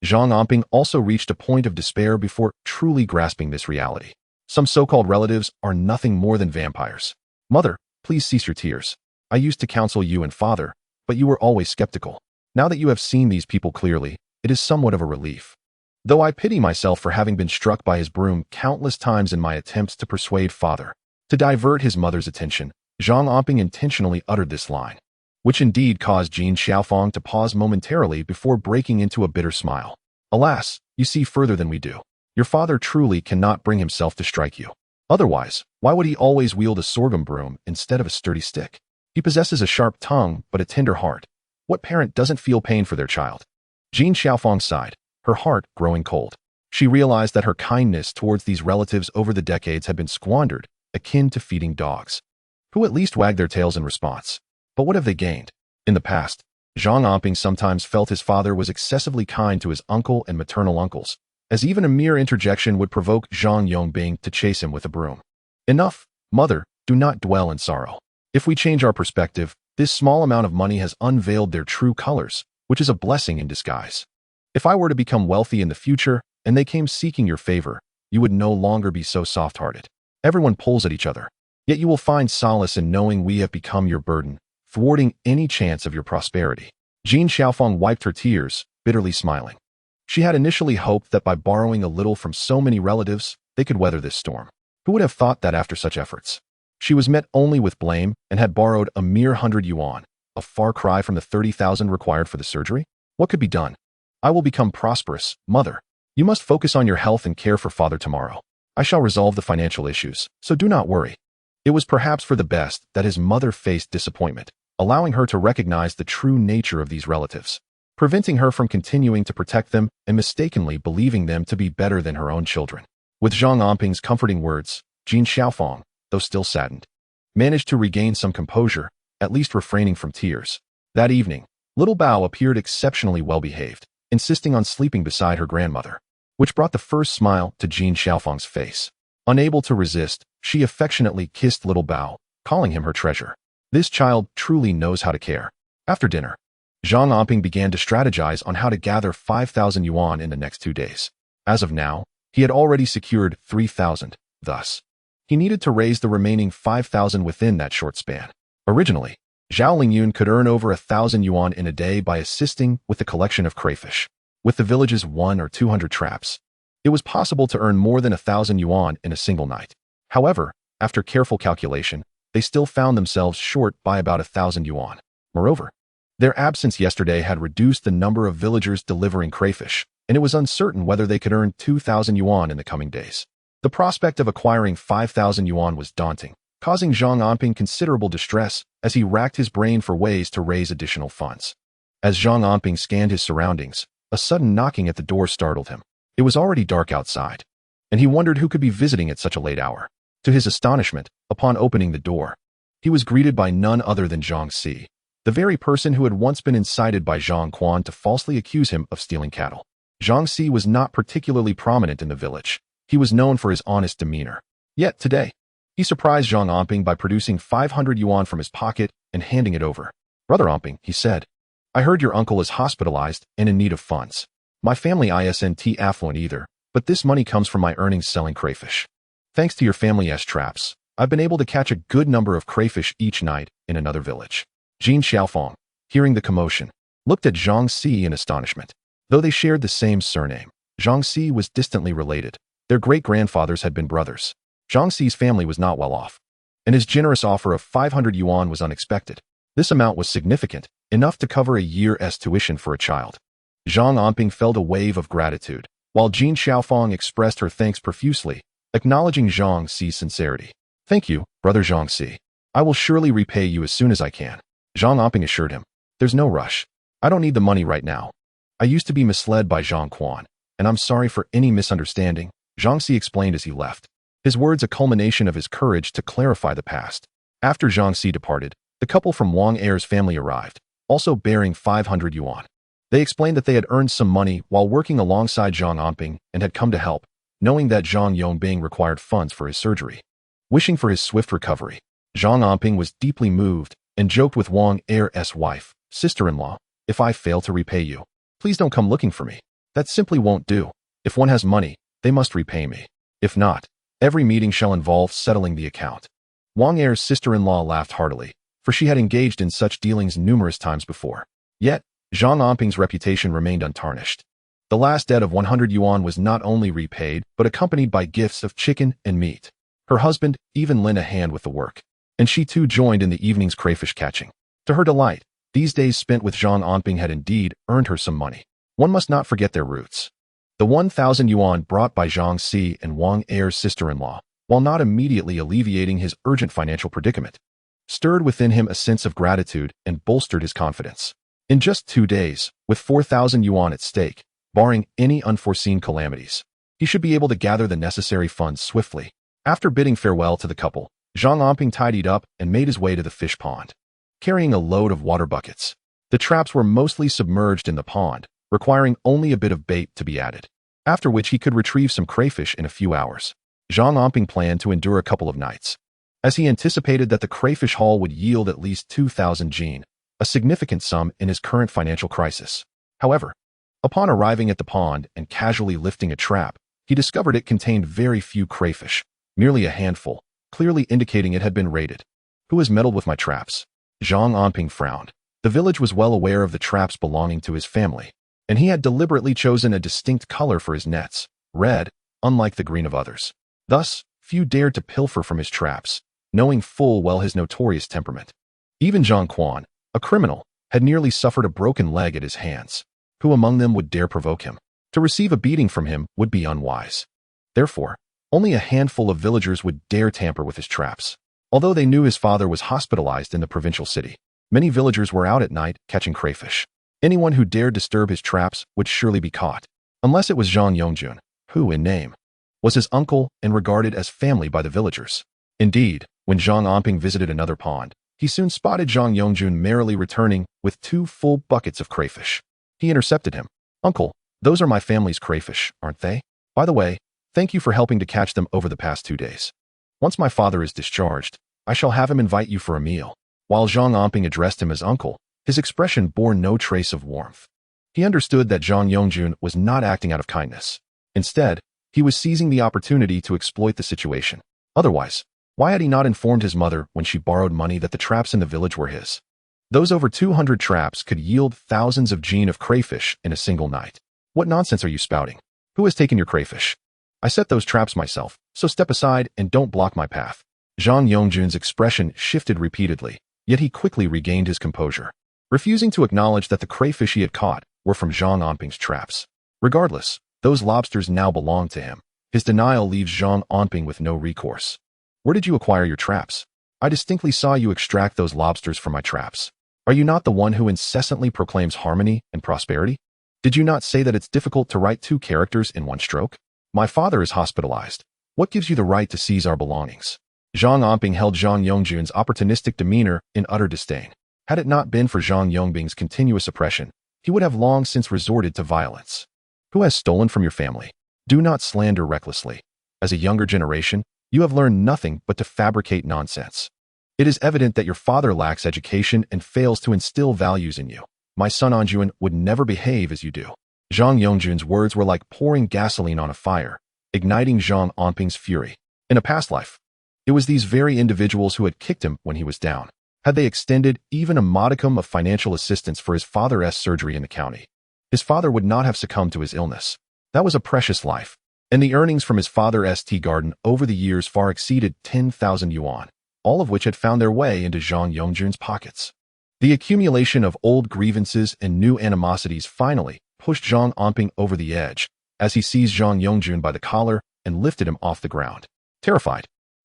Zhang Anping also reached a point of despair before truly grasping this reality. Some so-called relatives are nothing more than vampires. Mother, please cease your tears. I used to counsel you and father, but you were always skeptical. Now that you have seen these people clearly, it is somewhat of a relief. Though I pity myself for having been struck by his broom countless times in my attempts to persuade father. To divert his mother's attention, Zhang Anping intentionally uttered this line, which indeed caused Jin Xiaofang to pause momentarily before breaking into a bitter smile. Alas, you see further than we do. Your father truly cannot bring himself to strike you. Otherwise, why would he always wield a sorghum broom instead of a sturdy stick? He possesses a sharp tongue but a tender heart. What parent doesn't feel pain for their child? Jin Xiaofang sighed, her heart growing cold. She realized that her kindness towards these relatives over the decades had been squandered, akin to feeding dogs, who at least wag their tails in response. But what have they gained? In the past, Zhang Anping sometimes felt his father was excessively kind to his uncle and maternal uncles, as even a mere interjection would provoke Zhang Yongbing to chase him with a broom. Enough, mother, do not dwell in sorrow. If we change our perspective, this small amount of money has unveiled their true colors, which is a blessing in disguise. If I were to become wealthy in the future, and they came seeking your favor, you would no longer be so soft-hearted. Everyone pulls at each other. Yet you will find solace in knowing we have become your burden, thwarting any chance of your prosperity. Jin Xiaofang wiped her tears, bitterly smiling. She had initially hoped that by borrowing a little from so many relatives, they could weather this storm. Who would have thought that after such efforts? She was met only with blame and had borrowed a mere 100 yuan, a far cry from the 30,000 required for the surgery. What could be done? I will become prosperous, mother. You must focus on your health and care for father tomorrow. I shall resolve the financial issues, so do not worry. It was perhaps for the best that his mother faced disappointment, allowing her to recognize the true nature of these relatives, preventing her from continuing to protect them and mistakenly believing them to be better than her own children. With Zhang Anping's comforting words, Jin Xiaofang, though still saddened, managed to regain some composure, at least refraining from tears. That evening, little Bao appeared exceptionally well-behaved, insisting on sleeping beside her grandmother, which brought the first smile to Jin Xiaofang's face. Unable to resist, she affectionately kissed little Bao, calling him her treasure. This child truly knows how to care. After dinner, Zhang Anping began to strategize on how to gather 5,000 yuan in the next 2 days. As of now, he had already secured 3,000, thus, he needed to raise the remaining 5,000 within that short span. Originally, Zhao Lingyun could earn over 1,000 yuan in a day by assisting with the collection of crayfish. With the village's 100 or 200 traps, it was possible to earn more than 1,000 yuan in a single night. However, after careful calculation, they still found themselves short by about 1,000 yuan. Moreover, their absence yesterday had reduced the number of villagers delivering crayfish, and it was uncertain whether they could earn 2,000 yuan in the coming days. The prospect of acquiring 5,000 yuan was daunting, causing Zhang Anping considerable distress as he racked his brain for ways to raise additional funds. As Zhang Anping scanned his surroundings, a sudden knocking at the door startled him. It was already dark outside, and he wondered who could be visiting at such a late hour. To his astonishment, upon opening the door, he was greeted by none other than Zhang Si, the very person who had once been incited by Zhang Quan to falsely accuse him of stealing cattle. Zhang Si was not particularly prominent in the village. He was known for his honest demeanor. Yet today, he surprised Zhang Anping by producing 500 yuan from his pocket and handing it over. Brother Anping, he said, I heard your uncle is hospitalized and in need of funds. My family isn't affluent either, but this money comes from my earnings selling crayfish. Thanks to your family's traps, I've been able to catch a good number of crayfish each night in another village. Jin Xiaofang, hearing the commotion, looked at Zhang Si in astonishment. Though they shared the same surname, Zhang Si was distantly related. Their great-grandfathers had been brothers. Zhang Si's family was not well off, and his generous offer of 500 yuan was unexpected. This amount was significant, enough to cover a year's tuition for a child. Zhang Anping felt a wave of gratitude, while Jin Xiaofang expressed her thanks profusely, acknowledging Zhang Xi's sincerity. "Thank you, brother Zhang Xi. I will surely repay you as soon as I can," Zhang Anping assured him. "There's no rush. I don't need the money right now. I used to be misled by Zhang Quan, and I'm sorry for any misunderstanding," Zhang Xi explained as he left, his words a culmination of his courage to clarify the past. After Zhang Xi departed, the couple from Wang Er's family arrived, also bearing 500 yuan. They explained that they had earned some money while working alongside Zhang Anping and had come to help, knowing that Zhang Yongbing required funds for his surgery. Wishing for his swift recovery, Zhang Anping was deeply moved and joked with Wang Er's wife, sister-in-law, "If I fail to repay you, please don't come looking for me. That simply won't do. If one has money, they must repay me. If not, every meeting shall involve settling the account." Wang Er's sister-in-law laughed heartily, for she had engaged in such dealings numerous times before. Yet, Zhang Anping's reputation remained untarnished. The last debt of 100 yuan was not only repaid, but accompanied by gifts of chicken and meat. Her husband even lent a hand with the work, and she too joined in the evening's crayfish catching. To her delight, these days spent with Zhang Anping had indeed earned her some money. One must not forget their roots. The 1,000 yuan brought by Zhang Xi and Wang Er's sister-in-law, while not immediately alleviating his urgent financial predicament, stirred within him a sense of gratitude and bolstered his confidence. In just 2 days, with 4,000 yuan at stake, barring any unforeseen calamities, he should be able to gather the necessary funds swiftly. After bidding farewell to the couple, Zhang Anping tidied up and made his way to the fish pond, carrying a load of water buckets. The traps were mostly submerged in the pond, requiring only a bit of bait to be added, after which he could retrieve some crayfish in a few hours. Zhang Anping planned to endure a couple of nights, as he anticipated that the crayfish haul would yield at least 2,000 jin, a significant sum in his current financial crisis. However, upon arriving at the pond and casually lifting a trap, he discovered it contained very few crayfish, merely a handful, clearly indicating it had been raided. "Who has meddled with my traps?" Zhang Anping frowned. The village was well aware of the traps belonging to his family, and he had deliberately chosen a distinct color for his nets, red, unlike the green of others. Thus, few dared to pilfer from his traps, knowing full well his notorious temperament. Even Zhang Quan, a criminal, had nearly suffered a broken leg at his hands. Who among them would dare provoke him? To receive a beating from him would be unwise. Therefore, only a handful of villagers would dare tamper with his traps. Although they knew his father was hospitalized in the provincial city, many villagers were out at night catching crayfish. Anyone who dared disturb his traps would surely be caught, unless it was Zhang Yongjun, who, in name, was his uncle and regarded as family by the villagers. Indeed, when Zhang Anping visited another pond, he soon spotted Zhang Yongjun merrily returning with 2 full buckets of crayfish. He intercepted him. "Uncle, those are my family's crayfish, aren't they? By the way, thank you for helping to catch them over the past 2 days. Once my father is discharged, I shall have him invite you for a meal." While Zhang Anping addressed him as uncle, his expression bore no trace of warmth. He understood that Zhang Yongjun was not acting out of kindness. Instead, he was seizing the opportunity to exploit the situation. Otherwise, why had he not informed his mother when she borrowed money that the traps in the village were his? Those over 200 traps could yield thousands of jin of crayfish in a single night. "What nonsense are you spouting? Who has taken your crayfish? I set those traps myself, so step aside and don't block my path." Zhang Yongjun's expression shifted repeatedly, yet he quickly regained his composure, refusing to acknowledge that the crayfish he had caught were from Zhang Anping's traps. Regardless, those lobsters now belonged to him. His denial leaves Zhang Anping with no recourse. "Where did you acquire your traps? I distinctly saw you extract those lobsters from my traps. Are you not the one who incessantly proclaims harmony and prosperity? Did you not say that it's difficult to write 2 characters in one stroke? My father is hospitalized. What gives you the right to seize our belongings?" Zhang Anping held Zhang Yongjun's opportunistic demeanor in utter disdain. Had it not been for Zhang Yongbing's continuous oppression, he would have long since resorted to violence. "Who has stolen from your family? Do not slander recklessly. As a younger generation, you have learned nothing but to fabricate nonsense. It is evident that your father lacks education and fails to instill values in you. My son Anjuan would never behave as you do." Zhang Yongjun's words were like pouring gasoline on a fire, igniting Zhang Anping's fury. In a past life, it was these very individuals who had kicked him when he was down. Had they extended even a modicum of financial assistance for his father's surgery in the county, his father would not have succumbed to his illness. That was a precious life, and the earnings from his father's tea garden over the years far exceeded 10,000 yuan. all of which had found their way into Zhang Yongjun's pockets. The accumulation of old grievances and new animosities finally pushed Zhang Anping over the edge as he seized Zhang Yongjun by the collar and lifted him off the ground. Terrified,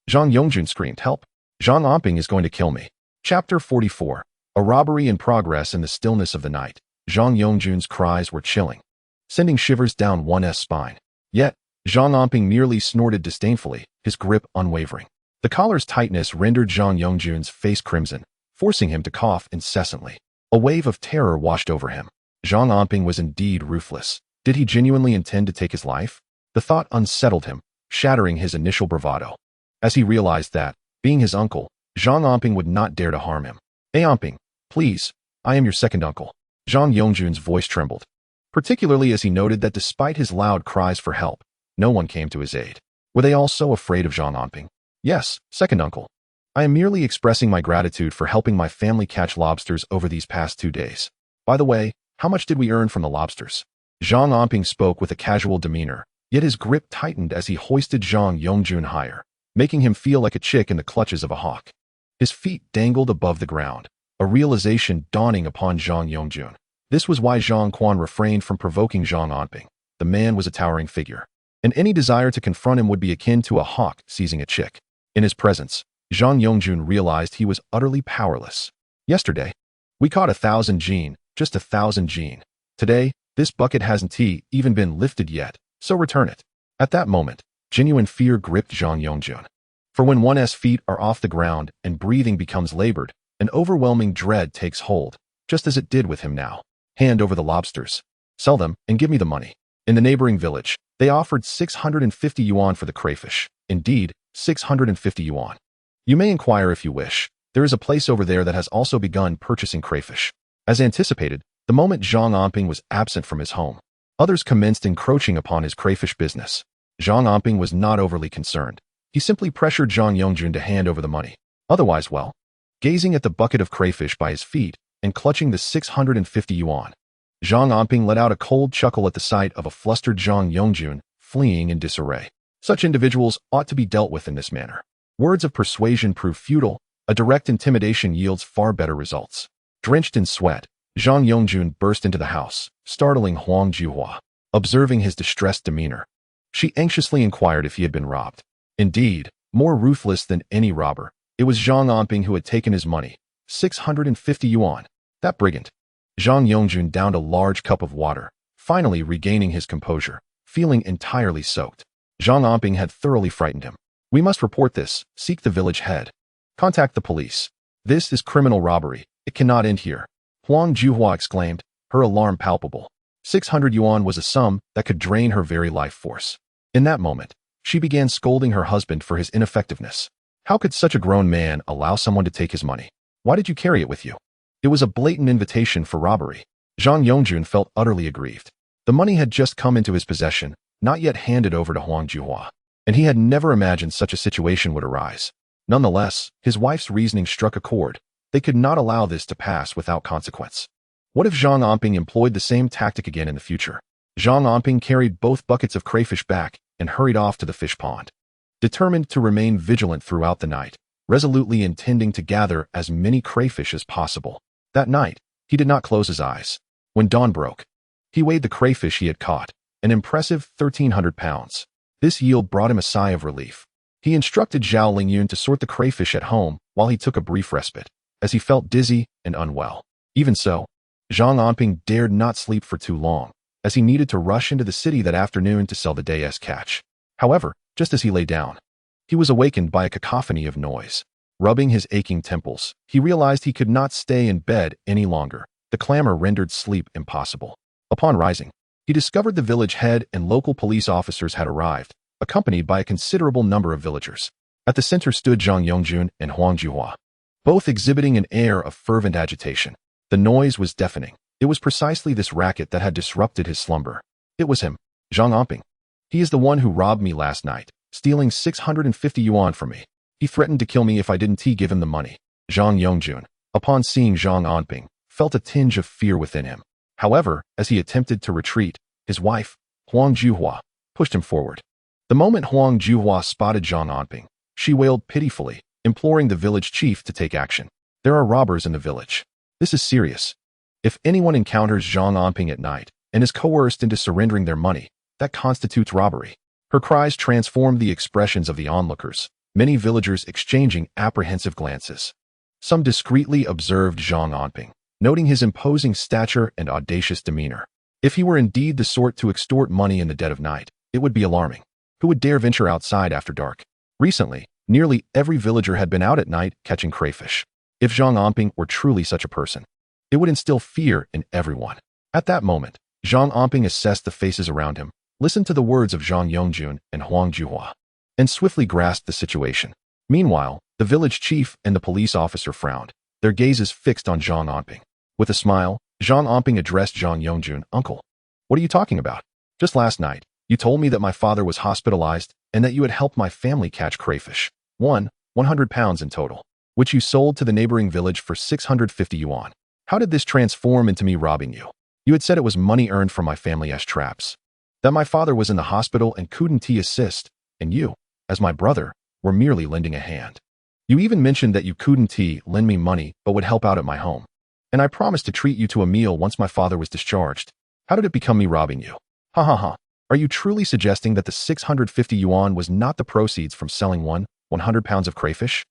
Zhang Yongjun screamed, "Help! Zhang Anping is going to kill me." Chapter 44. A robbery in progress in the stillness of the night. Zhang Yongjun's cries were chilling, sending shivers down one's spine. Yet, Zhang Anping merely snorted disdainfully, his grip unwavering. The collar's tightness rendered Zhang Yongjun's face crimson, forcing him to cough incessantly. A wave of terror washed over him. Zhang Anping was indeed ruthless. Did he genuinely intend to take his life? The thought unsettled him, shattering his initial bravado. As he realized that, being his uncle, Zhang Anping would not dare to harm him. "Hey Anping, please, I am your second uncle." Zhang Yongjun's voice trembled, particularly as he noted that despite his loud cries for help, no one came to his aid. Were they all so afraid of Zhang Anping? "Yes, second uncle. I am merely expressing my gratitude for helping my family catch lobsters over these past 2 days. By the way, how much did we earn from the lobsters?" Zhang Anping spoke with a casual demeanor, yet his grip tightened as he hoisted Zhang Yongjun higher, making him feel like a chick in the clutches of a hawk. His feet dangled above the ground, a realization dawning upon Zhang Yongjun. This was why Zhang Quan refrained from provoking Zhang Anping. The man was a towering figure, and any desire to confront him would be akin to a hawk seizing a chick. In his presence, Zhang Yongjun realized he was utterly powerless. "Yesterday, we caught 1,000 jin, just 1,000 jin. Today, this bucket hasn't even been lifted yet, so return it." At that moment, genuine fear gripped Zhang Yongjun. For when one's feet are off the ground and breathing becomes labored, an overwhelming dread takes hold, just as it did with him now. "Hand over the lobsters. Sell them and give me the money." In the neighboring village, they offered 650 yuan for the crayfish. Indeed, 650 yuan. You may inquire if you wish. There is a place over there that has also begun purchasing crayfish. As anticipated, the moment Zhang Anping was absent from his home, others commenced encroaching upon his crayfish business. Zhang Anping was not overly concerned. He simply pressured Zhang Yongjun to hand over the money. Otherwise, well, gazing at the bucket of crayfish by his feet and clutching the 650 yuan, Zhang Anping let out a cold chuckle at the sight of a flustered Zhang Yongjun fleeing in disarray. Such individuals ought to be dealt with in this manner. Words of persuasion prove futile. A direct intimidation yields far better results. Drenched in sweat, Zhang Yongjun burst into the house, startling Huang Juhua. Observing his distressed demeanor, she anxiously inquired if he had been robbed. Indeed, more ruthless than any robber, it was Zhang Anping who had taken his money, 650 yuan. That brigand. Zhang Yongjun downed a large cup of water, finally regaining his composure, feeling entirely soaked. Zhang Anping had thoroughly frightened him. "We must report this. Seek the village head. Contact the police. This is criminal robbery. It cannot end here." Huang Juhua exclaimed, her alarm palpable. 600 yuan was a sum that could drain her very life force. In that moment, she began scolding her husband for his ineffectiveness. How could such a grown man allow someone to take his money? Why did you carry it with you? It was a blatant invitation for robbery. Zhang Yongjun felt utterly aggrieved. The money had just come into his possession, not yet handed over to Huang Juhua, and he had never imagined such a situation would arise. Nonetheless, his wife's reasoning struck a chord. They could not allow this to pass without consequence. What if Zhang Anping employed the same tactic again in the future? Zhang Anping carried both buckets of crayfish back and hurried off to the fish pond, determined to remain vigilant throughout the night, resolutely intending to gather as many crayfish as possible. That night, he did not close his eyes. When dawn broke, he weighed the crayfish he had caught, an impressive 1,300 pounds. This yield brought him a sigh of relief. He instructed Zhao Lingyun to sort the crayfish at home while he took a brief respite, as he felt dizzy and unwell. Even so, Zhang Anping dared not sleep for too long, as he needed to rush into the city that afternoon to sell the day's catch. However, just as he lay down, he was awakened by a cacophony of noise. Rubbing his aching temples, he realized he could not stay in bed any longer. The clamor rendered sleep impossible. Upon rising, he discovered the village head and local police officers had arrived, accompanied by a considerable number of villagers. At the center stood Zhang Yongjun and Huang Juhua, both exhibiting an air of fervent agitation. The noise was deafening. It was precisely this racket that had disrupted his slumber. It was him, Zhang Anping. He is the one who robbed me last night, stealing 650 yuan from me. He threatened to kill me if I didn't give him the money. Zhang Yongjun, upon seeing Zhang Anping, felt a tinge of fear within him. However, as he attempted to retreat, his wife, Huang Juhua, pushed him forward. The moment Huang Juhua spotted Zhang Anping, she wailed pitifully, imploring the village chief to take action. There are robbers in the village. This is serious. If anyone encounters Zhang Anping at night and is coerced into surrendering their money, that constitutes robbery. Her cries transformed the expressions of the onlookers, many villagers exchanging apprehensive glances. Some discreetly observed Zhang Anping, noting his imposing stature and audacious demeanor. If he were indeed the sort to extort money in the dead of night, it would be alarming. Who would dare venture outside after dark? Recently, nearly every villager had been out at night catching crayfish. If Zhang Anping were truly such a person, it would instill fear in everyone. At that moment, Zhang Anping assessed the faces around him, listened to the words of Zhang Yongjun and Huang Juhua, and swiftly grasped the situation. Meanwhile, the village chief and the police officer frowned, their gazes fixed on Zhang Anping. With a smile, Zhang Anping addressed Zhang Yongjun, "Uncle, what are you talking about? Just last night, you told me that my father was hospitalized and that you had helped my family catch crayfish. 100 pounds in total, which you sold to the neighboring village for 650 yuan. How did this transform into me robbing you? You had said it was money earned from my family's traps. That my father was in the hospital and couldn't assist, and you, as my brother, were merely lending a hand. You even mentioned that you couldn't lend me money but would help out at my home. And I promised to treat you to a meal once my father was discharged. How did it become me robbing you? Ha ha ha. Are you truly suggesting that the 650 yuan was not the proceeds from selling 100 pounds of crayfish?"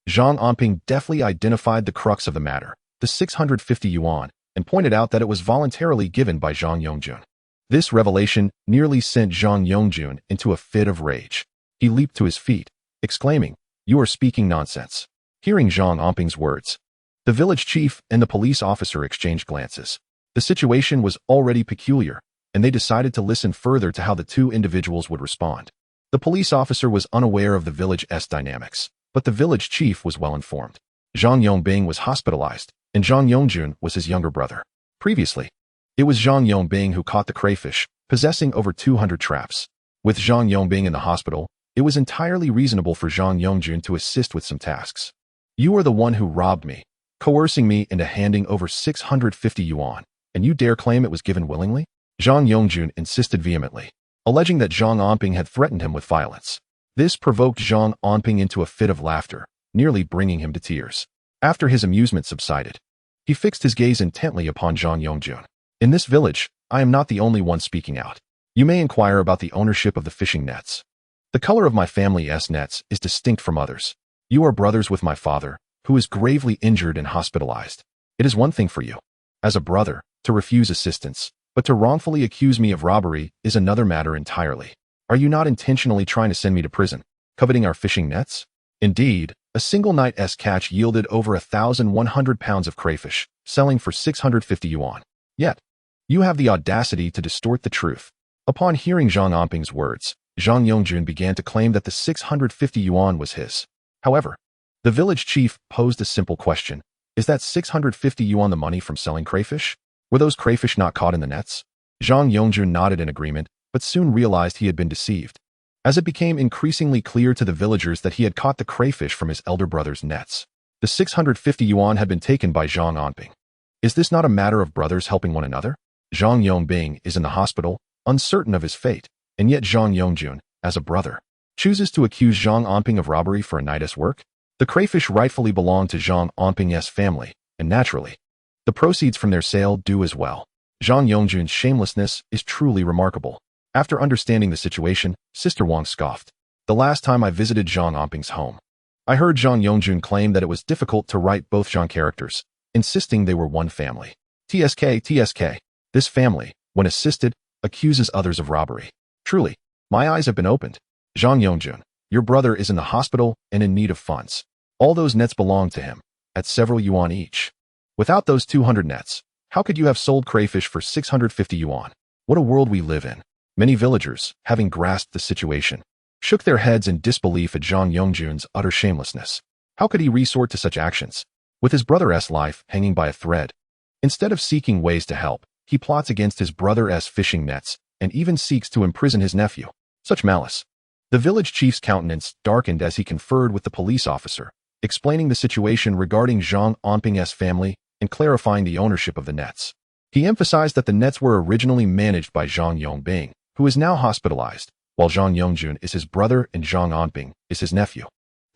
Zhang Anping deftly identified the crux of the matter, the 650 yuan, and pointed out that it was voluntarily given by Zhang Yongjun. This revelation nearly sent Zhang Yongjun into a fit of rage. He leaped to his feet, exclaiming, "You are speaking nonsense." Hearing Zhang Anping's words, the village chief and the police officer exchanged glances. The situation was already peculiar, and they decided to listen further to how the two individuals would respond. The police officer was unaware of the village's dynamics, but the village chief was well informed. Zhang Yongbing was hospitalized, and Zhang Yongjun was his younger brother. Previously, it was Zhang Yongbing who caught the crayfish, possessing over 200 traps. With Zhang Yongbing in the hospital, it was entirely reasonable for Zhang Yongjun to assist with some tasks. "You are the one who robbed me, coercing me into handing over 650 yuan, and you dare claim it was given willingly?" Zhang Yongjun insisted vehemently, alleging that Zhang Anping had threatened him with violence. This provoked Zhang Anping into a fit of laughter, nearly bringing him to tears. After his amusement subsided, he fixed his gaze intently upon Zhang Yongjun. "In this village, I am not the only one speaking out. You may inquire about the ownership of the fishing nets. The color of my family's nets is distinct from others. You are brothers with my father, who is gravely injured and hospitalized. It is one thing for you, as a brother, to refuse assistance, but to wrongfully accuse me of robbery is another matter entirely. Are you not intentionally trying to send me to prison, coveting our fishing nets?" Indeed, a single night's catch yielded over 1,100 pounds of crayfish, selling for 650 yuan. Yet, you have the audacity to distort the truth. Upon hearing Zhang Anping's words, Zhang Yongjun began to claim that the 650 yuan was his. However, the village chief posed a simple question. Is that 650 yuan the money from selling crayfish? Were those crayfish not caught in the nets? Zhang Yongjun nodded in agreement, but soon realized he had been deceived. As it became increasingly clear to the villagers that he had caught the crayfish from his elder brother's nets, the 650 yuan had been taken by Zhang Anping. Is this not a matter of brothers helping one another? Zhang Yongbing is in the hospital, uncertain of his fate, and yet Zhang Yongjun, as a brother, chooses to accuse Zhang Anping of robbery for a night's work? The crayfish rightfully belonged to Zhang Anping's family, and naturally, the proceeds from their sale do as well. Zhang Yongjun's shamelessness is truly remarkable. After understanding the situation, Sister Wang scoffed. "The last time I visited Zhang Anping's home, I heard Zhang Yongjun claim that it was difficult to write both Zhang characters, insisting they were one family. TSK. This family, when assisted, accuses others of robbery. Truly, my eyes have been opened. Zhang Yongjun, your brother is in the hospital and in need of funds. All those nets belong to him, at several yuan each. Without those 200 nets, how could you have sold crayfish for 650 yuan? What a world we live in." Many villagers, having grasped the situation, shook their heads in disbelief at Zhang Yongjun's utter shamelessness. How could he resort to such actions, with his brother's life hanging by a thread? Instead of seeking ways to help, he plots against his brother's fishing nets and even seeks to imprison his nephew. Such malice. The village chief's countenance darkened as he conferred with the police officer, explaining the situation regarding Zhang Anping's family and clarifying the ownership of the nets. He emphasized that the nets were originally managed by Zhang Yongbing, who is now hospitalized, while Zhang Yongjun is his brother and Zhang Anping is his nephew.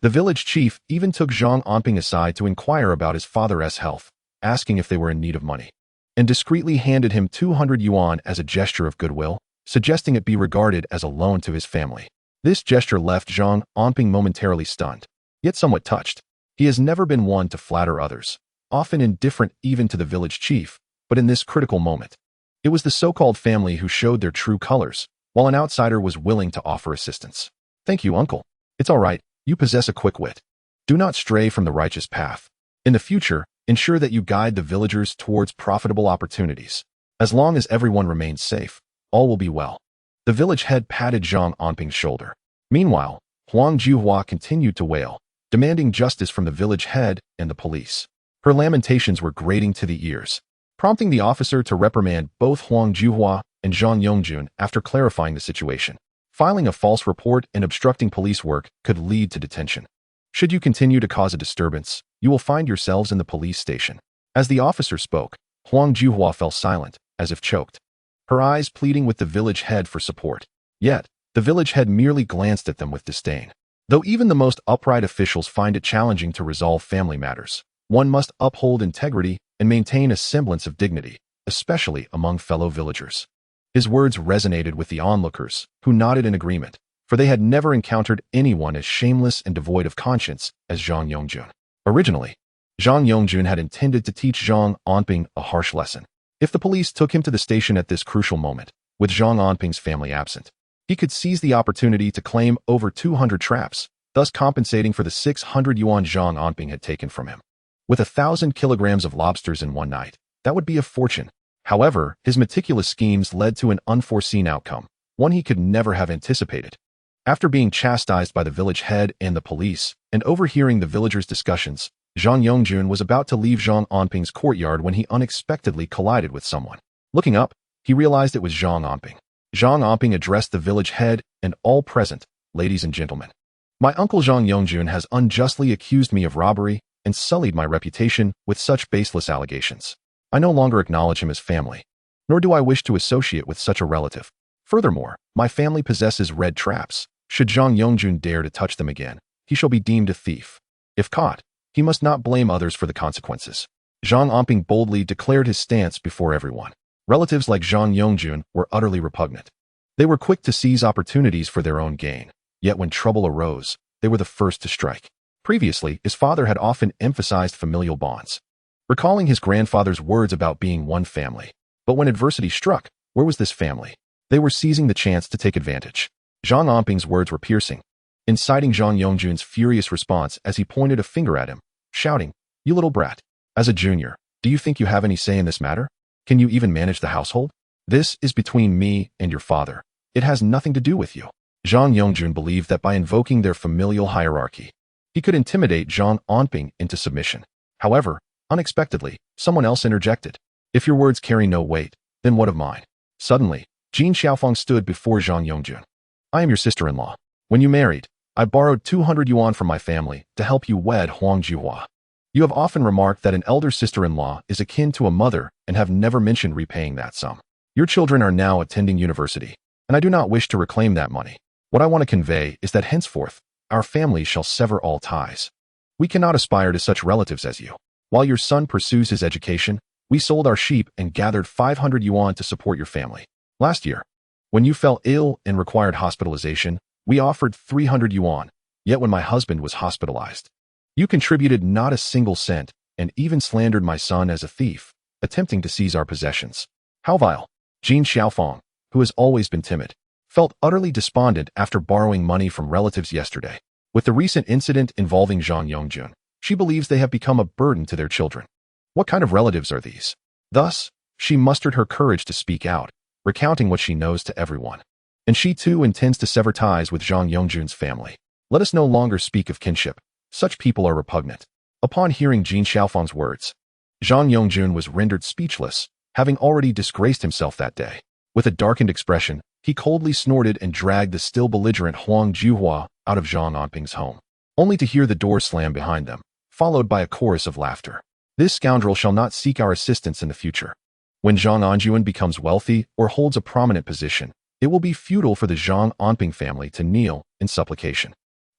The village chief even took Zhang Anping aside to inquire about his father's health, asking if they were in need of money, and discreetly handed him 200 yuan as a gesture of goodwill, suggesting it be regarded as a loan to his family. This gesture left Zhang Anping momentarily stunned, yet somewhat touched. He has never been one to flatter others, often indifferent even to the village chief, but in this critical moment, it was the so-called family who showed their true colors, while an outsider was willing to offer assistance. "Thank you, uncle. It's all right. You possess a quick wit. Do not stray from the righteous path. In the future, ensure that you guide the villagers towards profitable opportunities. As long as everyone remains safe, all will be well." The village head patted Zhang Anping's shoulder. Meanwhile, Huang Juhua continued to wail, demanding justice from the village head and the police. Her lamentations were grating to the ears, prompting the officer to reprimand both Huang Juhua and Zhang Yongjun after clarifying the situation. Filing a false report and obstructing police work could lead to detention. Should you continue to cause a disturbance, you will find yourselves in the police station. As the officer spoke, Huang Juhua fell silent, as if choked, her eyes pleading with the village head for support. Yet, the village head merely glanced at them with disdain. Though even the most upright officials find it challenging to resolve family matters, one must uphold integrity and maintain a semblance of dignity, especially among fellow villagers. His words resonated with the onlookers, who nodded in agreement, for they had never encountered anyone as shameless and devoid of conscience as Zhang Yongjun. Originally, Zhang Yongjun had intended to teach Zhang Anping a harsh lesson. If the police took him to the station at this crucial moment, with Zhang Anping's family absent, he could seize the opportunity to claim over 200 traps, thus compensating for the 600 yuan Zhang Anping had taken from him. With 1,000 kilograms of lobsters in one night, that would be a fortune. However, his meticulous schemes led to an unforeseen outcome, one he could never have anticipated. After being chastised by the village head and the police, and overhearing the villagers' discussions, Zhang Yongjun was about to leave Zhang Anping's courtyard when he unexpectedly collided with someone. Looking up, he realized it was Zhang Anping. Zhang Anping addressed the village head and all present, "Ladies and gentlemen, my uncle Zhang Yongjun has unjustly accused me of robbery and sullied my reputation with such baseless allegations. I no longer acknowledge him as family, nor do I wish to associate with such a relative. Furthermore, my family possesses red traps. Should Zhang Yongjun dare to touch them again, he shall be deemed a thief. If caught, he must not blame others for the consequences." Zhang Anping boldly declared his stance before everyone. Relatives like Zhang Yongjun were utterly repugnant. They were quick to seize opportunities for their own gain, yet when trouble arose, they were the first to strike. Previously, his father had often emphasized familial bonds, recalling his grandfather's words about being one family. But when adversity struck, where was this family? They were seizing the chance to take advantage. Zhang Anping's words were piercing, inciting Zhang Yongjun's furious response as he pointed a finger at him, shouting, "You little brat. As a junior, do you think you have any say in this matter? Can you even manage the household? This is between me and your father. It has nothing to do with you." Zhang Yongjun believed that by invoking their familial hierarchy, he could intimidate Zhang Anping into submission. However, unexpectedly, someone else interjected. "If your words carry no weight, then what of mine?" Suddenly, Jin Xiaofang stood before Zhang Yongjun. "I am your sister-in-law. When you married, I borrowed 200 yuan from my family to help you wed Huang Juhua. You have often remarked that an elder sister-in-law is akin to a mother and have never mentioned repaying that sum. Your children are now attending university, and I do not wish to reclaim that money. What I want to convey is that henceforth, our families shall sever all ties. We cannot aspire to such relatives as you. While your son pursues his education, we sold our sheep and gathered 500 yuan to support your family. Last year, when you fell ill and required hospitalization, we offered 300 yuan, yet when my husband was hospitalized, you contributed not a single cent and even slandered my son as a thief, attempting to seize our possessions. How vile." Jin Xiaofang, who has always been timid, felt utterly despondent after borrowing money from relatives yesterday. With the recent incident involving Zhang Yongjun, she believes they have become a burden to their children. What kind of relatives are these? Thus, she mustered her courage to speak out, recounting what she knows to everyone. And she too intends to sever ties with Zhang Yongjun's family. Let us no longer speak of kinship. Such people are repugnant. Upon hearing Jin Xiaofang's words, Zhang Yongjun was rendered speechless, having already disgraced himself that day. With a darkened expression, he coldly snorted and dragged the still belligerent Huang Juhua out of Zhang Anping's home, only to hear the door slam behind them, followed by a chorus of laughter. This scoundrel shall not seek our assistance in the future. When Zhang Anjuan becomes wealthy or holds a prominent position, it will be futile for the Zhang Anping family to kneel in supplication.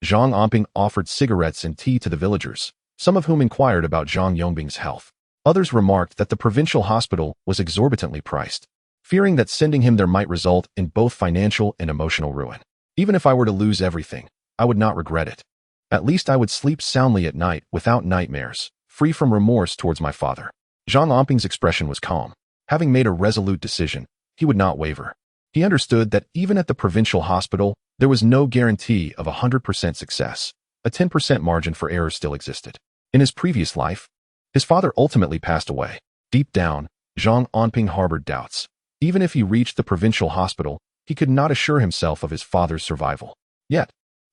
Zhang Anping offered cigarettes and tea to the villagers, some of whom inquired about Zhang Yongbing's health. Others remarked that the provincial hospital was exorbitantly priced, fearing that sending him there might result in both financial and emotional ruin. Even if I were to lose everything, I would not regret it. At least I would sleep soundly at night without nightmares, free from remorse towards my father. Zhang Anping's expression was calm. Having made a resolute decision, he would not waver. He understood that even at the provincial hospital, there was no guarantee of 100% success. A 10% margin for error still existed. In his previous life, his father ultimately passed away. Deep down, Zhang Anping harbored doubts. Even if he reached the provincial hospital, he could not assure himself of his father's survival. Yet,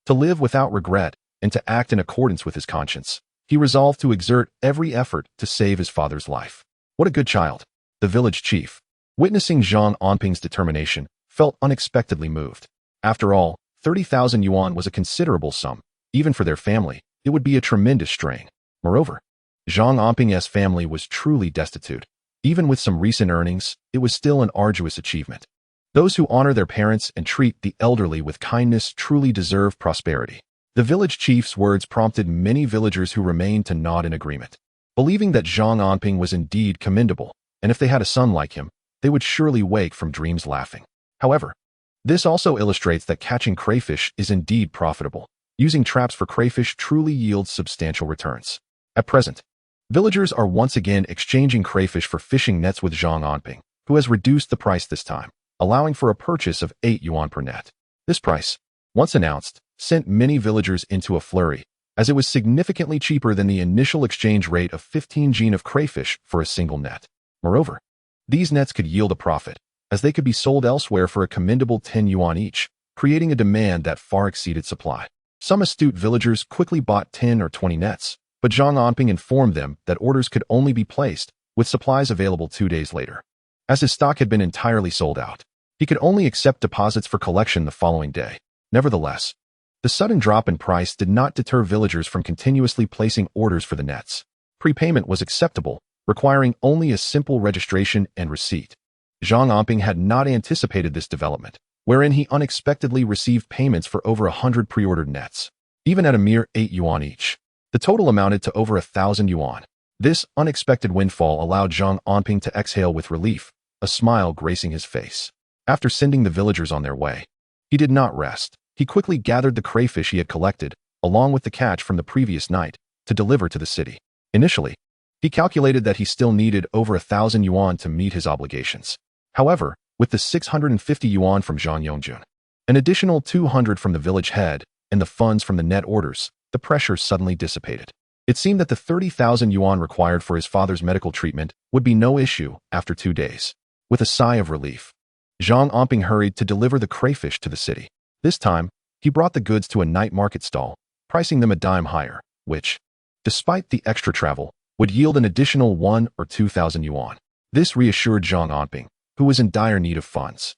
to live without regret and to act in accordance with his conscience, he resolved to exert every effort to save his father's life. What a good child! The village chief, witnessing Zhang Anping's determination, felt unexpectedly moved. After all, 30,000 yuan was a considerable sum. Even for their family, it would be a tremendous strain. Moreover, Zhang Anping's family was truly destitute. Even with some recent earnings, it was still an arduous achievement. Those who honor their parents and treat the elderly with kindness truly deserve prosperity. The village chief's words prompted many villagers who remained to nod in agreement, believing that Zhang Anping was indeed commendable, and if they had a son like him, they would surely wake from dreams laughing. However, this also illustrates that catching crayfish is indeed profitable. Using traps for crayfish truly yields substantial returns. At present, villagers are once again exchanging crayfish for fishing nets with Zhang Anping, who has reduced the price this time, allowing for a purchase of 8 yuan per net. This price, once announced, sent many villagers into a flurry, as it was significantly cheaper than the initial exchange rate of 15 jin of crayfish for a single net. Moreover, these nets could yield a profit, as they could be sold elsewhere for a commendable 10 yuan each, creating a demand that far exceeded supply. Some astute villagers quickly bought 10 or 20 nets, but Zhang Anping informed them that orders could only be placed with supplies available 2 days later. As his stock had been entirely sold out, he could only accept deposits for collection the following day. Nevertheless, the sudden drop in price did not deter villagers from continuously placing orders for the nets. Prepayment was acceptable, requiring only a simple registration and receipt. Zhang Anping had not anticipated this development, wherein he unexpectedly received payments for over 100 pre-ordered nets. Even at a mere 8 yuan each, the total amounted to over 1,000 yuan. This unexpected windfall allowed Zhang Anping to exhale with relief, a smile gracing his face. After sending the villagers on their way, he did not rest. He quickly gathered the crayfish he had collected, along with the catch from the previous night, to deliver to the city. Initially, he calculated that he still needed over 1,000 yuan to meet his obligations. However, with the 650 yuan from Zhang Yongjun, an additional 200 from the village head, and the funds from the net orders, the pressure suddenly dissipated. It seemed that the 30,000 yuan required for his father's medical treatment would be no issue after 2 days. With a sigh of relief, Zhang Anping hurried to deliver the crayfish to the city. This time, he brought the goods to a night market stall, pricing them a dime higher, which, despite the extra travel, would yield an additional 1 or 2,000 yuan. This reassured Zhang Anping, who was in dire need of funds.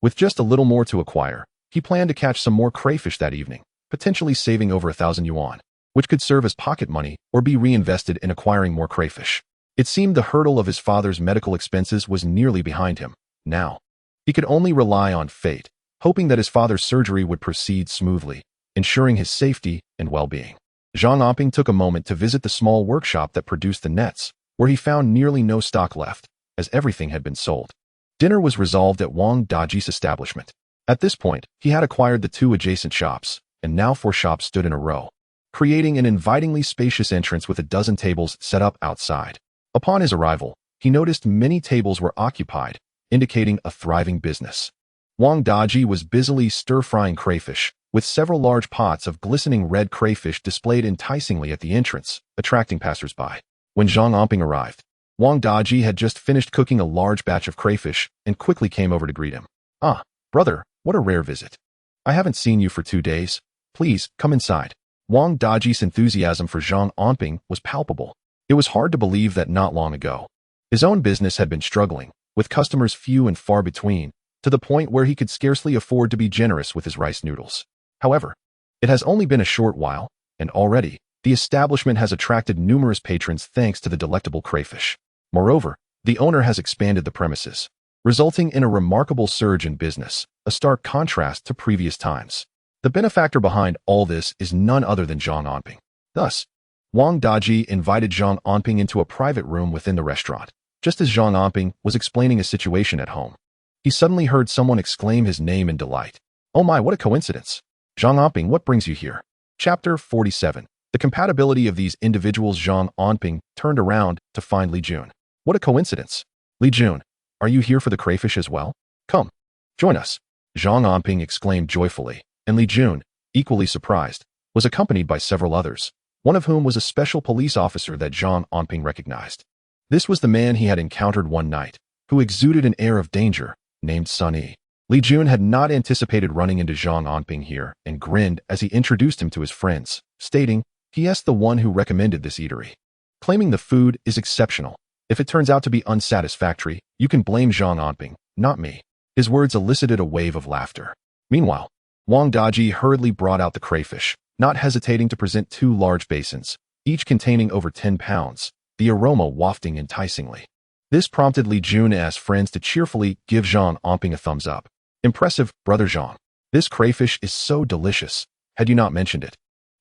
With just a little more to acquire, he planned to catch some more crayfish that evening, potentially saving over 1,000 yuan, which could serve as pocket money or be reinvested in acquiring more crayfish. It seemed the hurdle of his father's medical expenses was nearly behind him. Now, he could only rely on fate, hoping that his father's surgery would proceed smoothly, ensuring his safety and well-being. Zhang Anping took a moment to visit the small workshop that produced the nets, where he found nearly no stock left, as everything had been sold. Dinner was resolved at Wang Daji's establishment. At this point, he had acquired the 2 adjacent shops, and now 4 shops stood in a row, creating an invitingly spacious entrance with a dozen tables set up outside. Upon his arrival, he noticed many tables were occupied, indicating a thriving business. Wang Daji was busily stir-frying crayfish, with several large pots of glistening red crayfish displayed enticingly at the entrance, attracting passers-by. When Zhang Anping arrived, Wang Daji had just finished cooking a large batch of crayfish and quickly came over to greet him. "Ah, brother, what a rare visit. I haven't seen you for 2 days. Please, come inside." Wang Daji's enthusiasm for Zhang Anping was palpable. It was hard to believe that not long ago, his own business had been struggling, with customers few and far between, to the point where he could scarcely afford to be generous with his rice noodles. However, it has only been a short while, and already, the establishment has attracted numerous patrons thanks to the delectable crayfish. Moreover, the owner has expanded the premises, resulting in a remarkable surge in business, a stark contrast to previous times. The benefactor behind all this is none other than Zhang Anping. Thus, Wang Daji invited Zhang Anping into a private room within the restaurant. Just as Zhang Anping was explaining a situation at home, he suddenly heard someone exclaim his name in delight. "Oh my, what a coincidence! Zhang Anping, what brings you here?" Chapter 47. The compatibility of these individuals. Zhang Anping turned around to find Li Jun. "What a coincidence! Li Jun, are you here for the crayfish as well? Come, join us." Zhang Anping exclaimed joyfully, and Li Jun, equally surprised, was accompanied by several others, one of whom was a special police officer that Zhang Anping recognized. This was the man he had encountered one night, who exuded an air of danger, named Sun Yi. Li Jun had not anticipated running into Zhang Anping here and grinned as he introduced him to his friends, stating, "He asked the one who recommended this eatery, claiming the food is exceptional. If it turns out to be unsatisfactory, you can blame Zhang Anping, not me." His words elicited a wave of laughter. Meanwhile, Wang Daji hurriedly brought out the crayfish, not hesitating to present 2 large basins, each containing over 10 pounds, the aroma wafting enticingly. This prompted Li Jun and his friends to cheerfully give Zhang Anping a thumbs up. "Impressive, Brother Zhang. This crayfish is so delicious. Had you not mentioned it,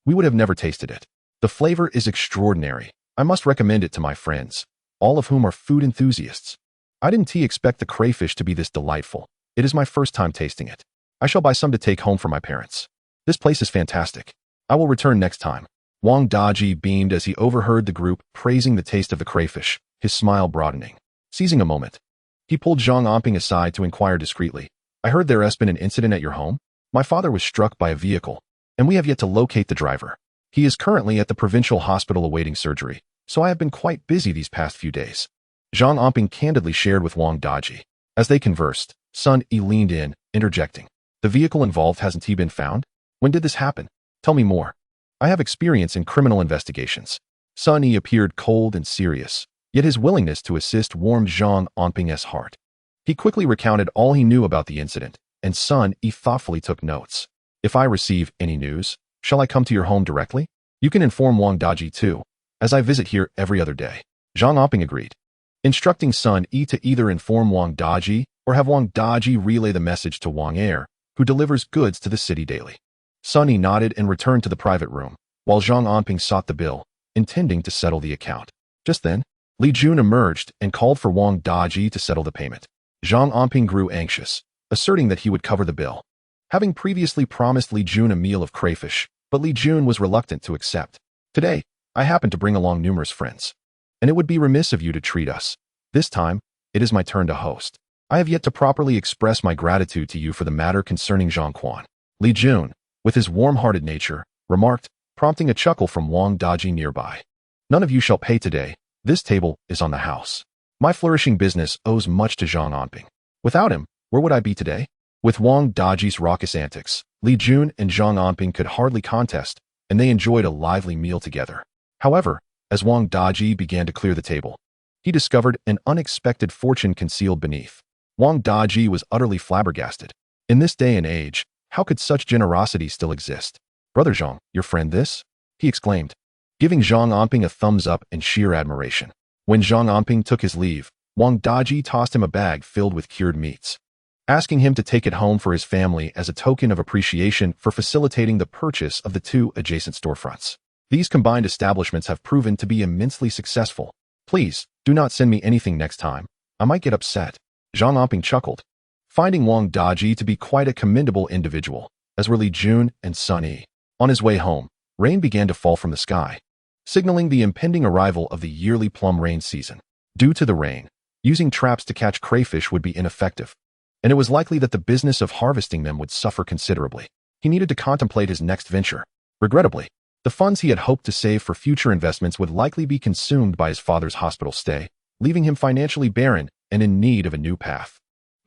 we would have never tasted it. The flavor is extraordinary. I must recommend it to my friends, all of whom are food enthusiasts. I didn't expect the crayfish to be this delightful. It is my first time tasting it. I shall buy some to take home for my parents. This place is fantastic. I will return next time." Wang Daji beamed as he overheard the group praising the taste of the crayfish, his smile broadening. Seizing a moment, he pulled Zhang Anping aside to inquire discreetly, "I heard there has been an incident at your home. My father was struck by a vehicle, and we have yet to locate the driver. He is currently at the provincial hospital awaiting surgery, so I have been quite busy these past few days." Zhang Anping candidly shared with Wang Daji. As they conversed, Sun Yi leaned in, interjecting, "The vehicle involved hasn't he been found? When did this happen? Tell me more. I have experience in criminal investigations." Sun Yi appeared cold and serious, yet his willingness to assist warmed Zhang Anping's heart. He quickly recounted all he knew about the incident, and Sun Yi thoughtfully took notes. "If I receive any news, shall I come to your home directly? You can inform Wang Daji too, as I visit here every other day." Zhang Anping agreed, instructing Sun Yi to either inform Wang Daji or have Wang Daji relay the message to Wang Er, who delivers goods to the city daily. Sun Yi nodded and returned to the private room, while Zhang Anping sought the bill, intending to settle the account. Just then, Li Jun emerged and called for Wang Daji to settle the payment. Zhang Anping grew anxious, asserting that he would cover the bill, having previously promised Li Jun a meal of crayfish, but Li Jun was reluctant to accept. "Today, I happen to bring along numerous friends, and it would be remiss of you to treat us. This time, it is my turn to host. I have yet to properly express my gratitude to you for the matter concerning Zhang Quan." Li Jun, with his warm-hearted nature, remarked, prompting a chuckle from Wang Daji nearby. "None of you shall pay today. This table is on the house. My flourishing business owes much to Zhang Anping. Without him, where would I be today?" With Wang Daji's raucous antics, Li Jun and Zhang Anping could hardly contest, and they enjoyed a lively meal together. However, as Wang Daji began to clear the table, he discovered an unexpected fortune concealed beneath. Wang Daji was utterly flabbergasted. In this day and age, how could such generosity still exist? "Brother Zhang, your friend this?" he exclaimed, giving Zhang Anping a thumbs up in sheer admiration. When Zhang Anping took his leave, Wang Daji tossed him a bag filled with cured meats, asking him to take it home for his family as a token of appreciation for facilitating the purchase of the 2 adjacent storefronts. These combined establishments have proven to be immensely successful. "Please, do not send me anything next time. I might get upset." Zhang Anping chuckled, finding Wang Daji to be quite a commendable individual, as were Li Jun and Sun Yi. On his way home, rain began to fall from the sky, signaling the impending arrival of the yearly plum rain season. Due to the rain, using traps to catch crayfish would be ineffective, and it was likely that the business of harvesting them would suffer considerably. He needed to contemplate his next venture. Regrettably, the funds he had hoped to save for future investments would likely be consumed by his father's hospital stay, leaving him financially barren and in need of a new path.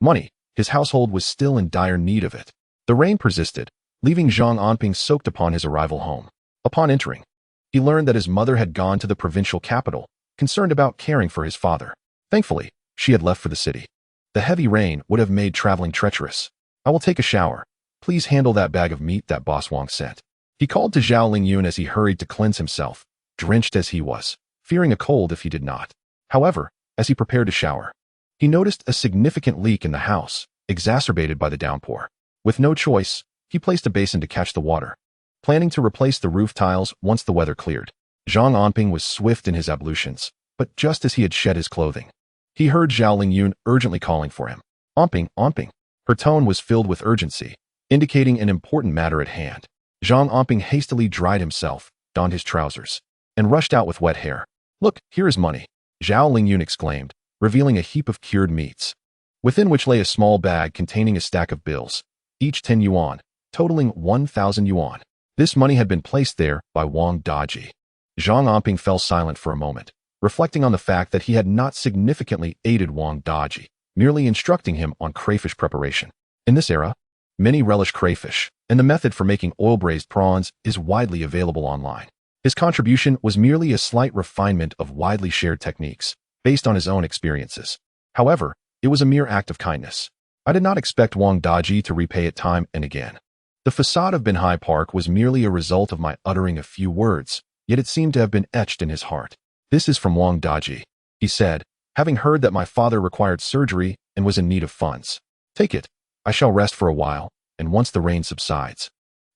Money. His household was still in dire need of it. The rain persisted, leaving Zhang Anping soaked upon his arrival home. Upon entering, he learned that his mother had gone to the provincial capital, concerned about caring for his father. Thankfully, she had left for the city. The heavy rain would have made traveling treacherous. "I will take a shower. Please handle that bag of meat that Boss Wang sent." He called to Zhao Lingyun as he hurried to cleanse himself, drenched as he was, fearing a cold if he did not. However, as he prepared to shower, he noticed a significant leak in the house, exacerbated by the downpour. With no choice, He placed a basin to catch the water, planning to replace the roof tiles once the weather cleared. Zhang Anping was swift in his ablutions, but just as he had shed his clothing, he heard Zhao Lingyun urgently calling for him. Anping, Anping. Her tone was filled with urgency, indicating an important matter at hand. Zhang Anping hastily dried himself, donned his trousers, and rushed out with wet hair. Look, here is money, Zhao Lingyun exclaimed, revealing a heap of cured meats, within which lay a small bag containing a stack of bills, each 10 yuan, totaling 1,000 yuan. This money had been placed there by Wang Daji. Zhang Anping fell silent for a moment, reflecting on the fact that he had not significantly aided Wang Daji, merely instructing him on crayfish preparation. In this era, many relish crayfish, and the method for making oil-braised prawns is widely available online. His contribution was merely a slight refinement of widely shared techniques, based on his own experiences. However, it was a mere act of kindness. I did not expect Wang Daji to repay it time and again. The facade of Binhai Park was merely a result of my uttering a few words, yet it seemed to have been etched in his heart. This is from Wang Daji, he said, having heard that my father required surgery and was in need of funds. Take it. I shall rest for a while, and once the rain subsides,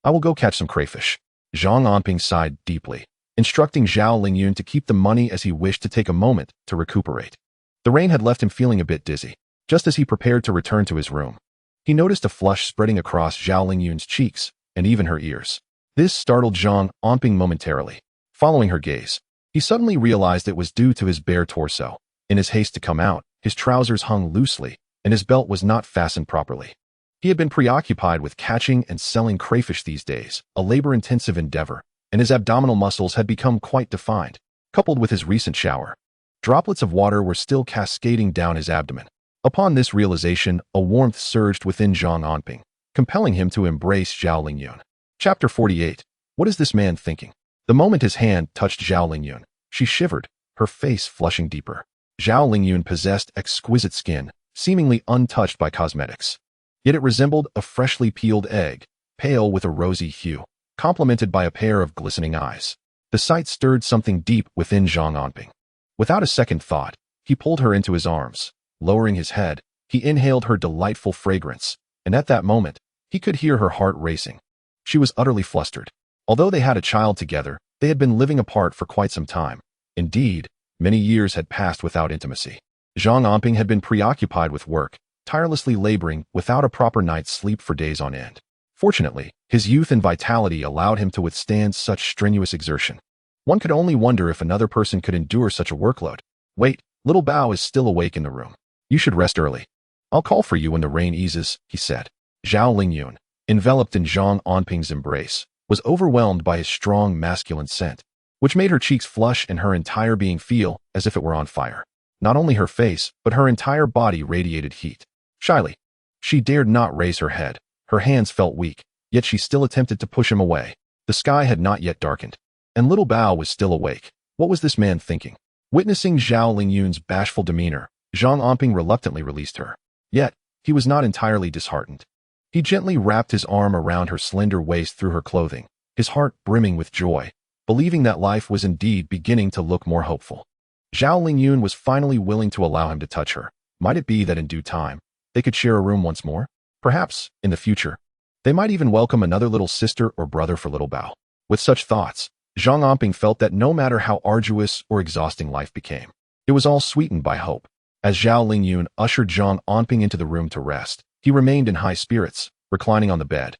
I will go catch some crayfish. Zhang Anping sighed deeply, instructing Zhao Lingyun to keep the money as he wished to take a moment to recuperate. The rain had left him feeling a bit dizzy. Just as he prepared to return to his room, he noticed a flush spreading across Zhao Lingyun's cheeks and even her ears. This startled Zhang Anping momentarily. Following her gaze, he suddenly realized it was due to his bare torso. In his haste to come out, his trousers hung loosely, and his belt was not fastened properly. He had been preoccupied with catching and selling crayfish these days, a labor-intensive endeavor, and his abdominal muscles had become quite defined. Coupled with his recent shower, droplets of water were still cascading down his abdomen. Upon this realization, a warmth surged within Zhang Anping, compelling him to embrace Zhao Lingyun. Chapter 48. What is this man thinking? The moment his hand touched Zhao Lingyun, she shivered, her face flushing deeper. Zhao Lingyun possessed exquisite skin, seemingly untouched by cosmetics. Yet it resembled a freshly peeled egg, pale with a rosy hue, complemented by a pair of glistening eyes. The sight stirred something deep within Zhang Anping. Without a second thought, he pulled her into his arms. Lowering his head, he inhaled her delightful fragrance, and at that moment, he could hear her heart racing. She was utterly flustered. Although they had a child together, they had been living apart for quite some time. Indeed, many years had passed without intimacy. Zhang Anping had been preoccupied with work, tirelessly laboring without a proper night's sleep for days on end. Fortunately, his youth and vitality allowed him to withstand such strenuous exertion. One could only wonder if another person could endure such a workload. Wait, little Bao is still awake in the room. You should rest early. I'll call for you when the rain eases, he said. Zhao Lingyun, enveloped in Zhang Anping's embrace, was overwhelmed by his strong masculine scent, which made her cheeks flush and her entire being feel as if it were on fire. Not only her face, but her entire body radiated heat. Shyly, she dared not raise her head. Her hands felt weak, yet she still attempted to push him away. The sky had not yet darkened, and little Bao was still awake. What was this man thinking? Witnessing Zhao Lingyun's bashful demeanor, Zhang Anping reluctantly released her. Yet, he was not entirely disheartened. He gently wrapped his arm around her slender waist through her clothing, his heart brimming with joy, believing that life was indeed beginning to look more hopeful. Zhao Lingyun was finally willing to allow him to touch her. Might it be that in due time, they could share a room once more? Perhaps, in the future, they might even welcome another little sister or brother for little Bao. With such thoughts, Zhang Anping felt that no matter how arduous or exhausting life became, it was all sweetened by hope. As Zhao Lingyun ushered Zhang Anping into the room to rest, he remained in high spirits, reclining on the bed,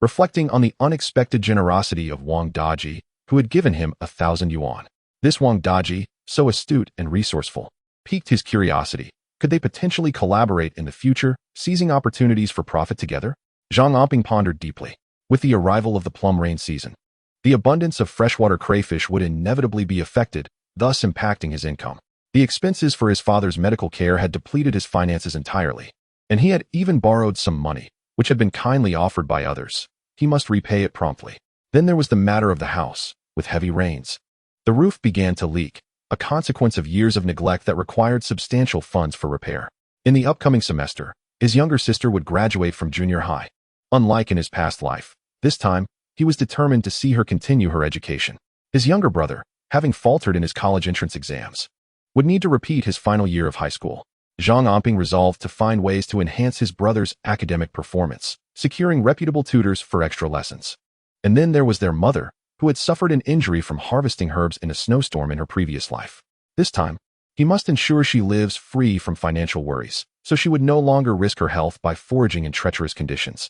reflecting on the unexpected generosity of Wang Daji, who had given him 1,000 yuan. This Wang Daji, so astute and resourceful, piqued his curiosity. Could they potentially collaborate in the future, seizing opportunities for profit together? Zhang Anping pondered deeply. With the arrival of the plum rain season, the abundance of freshwater crayfish would inevitably be affected, thus impacting his income. The expenses for his father's medical care had depleted his finances entirely, and he had even borrowed some money, which had been kindly offered by others. He must repay it promptly. Then there was the matter of the house. With heavy rains, the roof began to leak, a consequence of years of neglect that required substantial funds for repair. In the upcoming semester, his younger sister would graduate from junior high. Unlike in his past life, this time, he was determined to see her continue her education. His younger brother, having faltered in his college entrance exams, would need to repeat his final year of high school. Zhang Anping resolved to find ways to enhance his brother's academic performance, securing reputable tutors for extra lessons. And then there was their mother, who had suffered an injury from harvesting herbs in a snowstorm in her previous life. This time, he must ensure she lives free from financial worries, so she would no longer risk her health by foraging in treacherous conditions,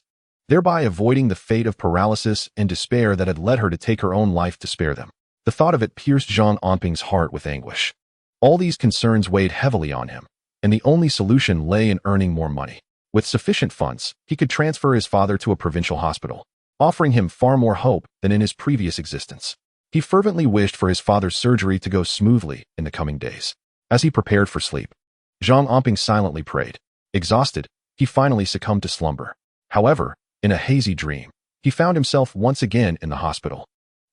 thereby avoiding the fate of paralysis and despair that had led her to take her own life to spare them. The thought of it pierced Zhang Anping's heart with anguish. All these concerns weighed heavily on him, and the only solution lay in earning more money. With sufficient funds, he could transfer his father to a provincial hospital, offering him far more hope than in his previous existence. He fervently wished for his father's surgery to go smoothly in the coming days. As he prepared for sleep, Zhang Anping silently prayed. Exhausted, he finally succumbed to slumber. However, in a hazy dream, he found himself once again in the hospital.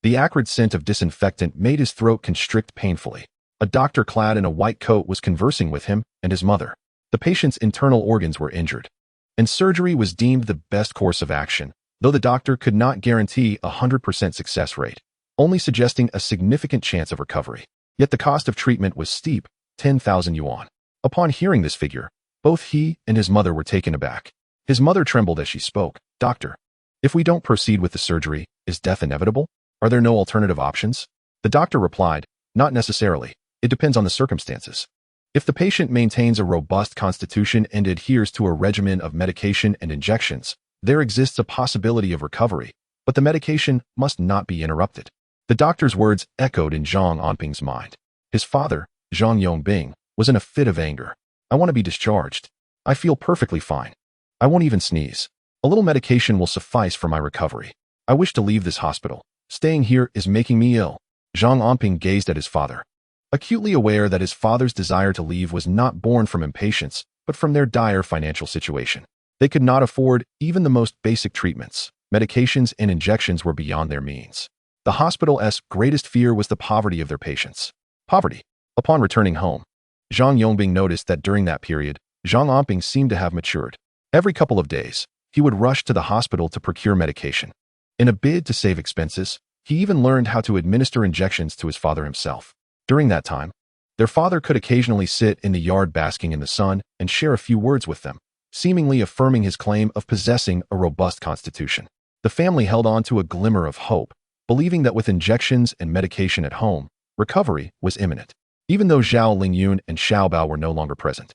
The acrid scent of disinfectant made his throat constrict painfully. A doctor clad in a white coat was conversing with him and his mother. The patient's internal organs were injured, and surgery was deemed the best course of action, though the doctor could not guarantee a 100% success rate, only suggesting a significant chance of recovery. Yet the cost of treatment was steep, 10,000 yuan. Upon hearing this figure, both he and his mother were taken aback. His mother trembled as she spoke. "Doctor, if we don't proceed with the surgery, is death inevitable? Are there no alternative options?" The doctor replied, "Not necessarily. It depends on the circumstances. If the patient maintains a robust constitution and adheres to a regimen of medication and injections, there exists a possibility of recovery, but the medication must not be interrupted." The doctor's words echoed in Zhang Anping's mind. His father, Zhang Yongbing, was in a fit of anger. "I want to be discharged. I feel perfectly fine. I won't even sneeze. A little medication will suffice for my recovery. I wish to leave this hospital. Staying here is making me ill." Zhang Anping gazed at his father, acutely aware that his father's desire to leave was not born from impatience, but from their dire financial situation. They could not afford even the most basic treatments. Medications and injections were beyond their means. The hospital's greatest fear was the poverty of their patients. Poverty. Upon returning home, Zhang Yongbing noticed that during that period, Zhang Anping seemed to have matured. Every couple of days, he would rush to the hospital to procure medication. In a bid to save expenses, he even learned how to administer injections to his father himself. During that time, their father could occasionally sit in the yard basking in the sun and share a few words with them, seemingly affirming his claim of possessing a robust constitution. The family held on to a glimmer of hope, believing that with injections and medication at home, recovery was imminent. Even though Zhao Lingyun and Xiao Bao were no longer present,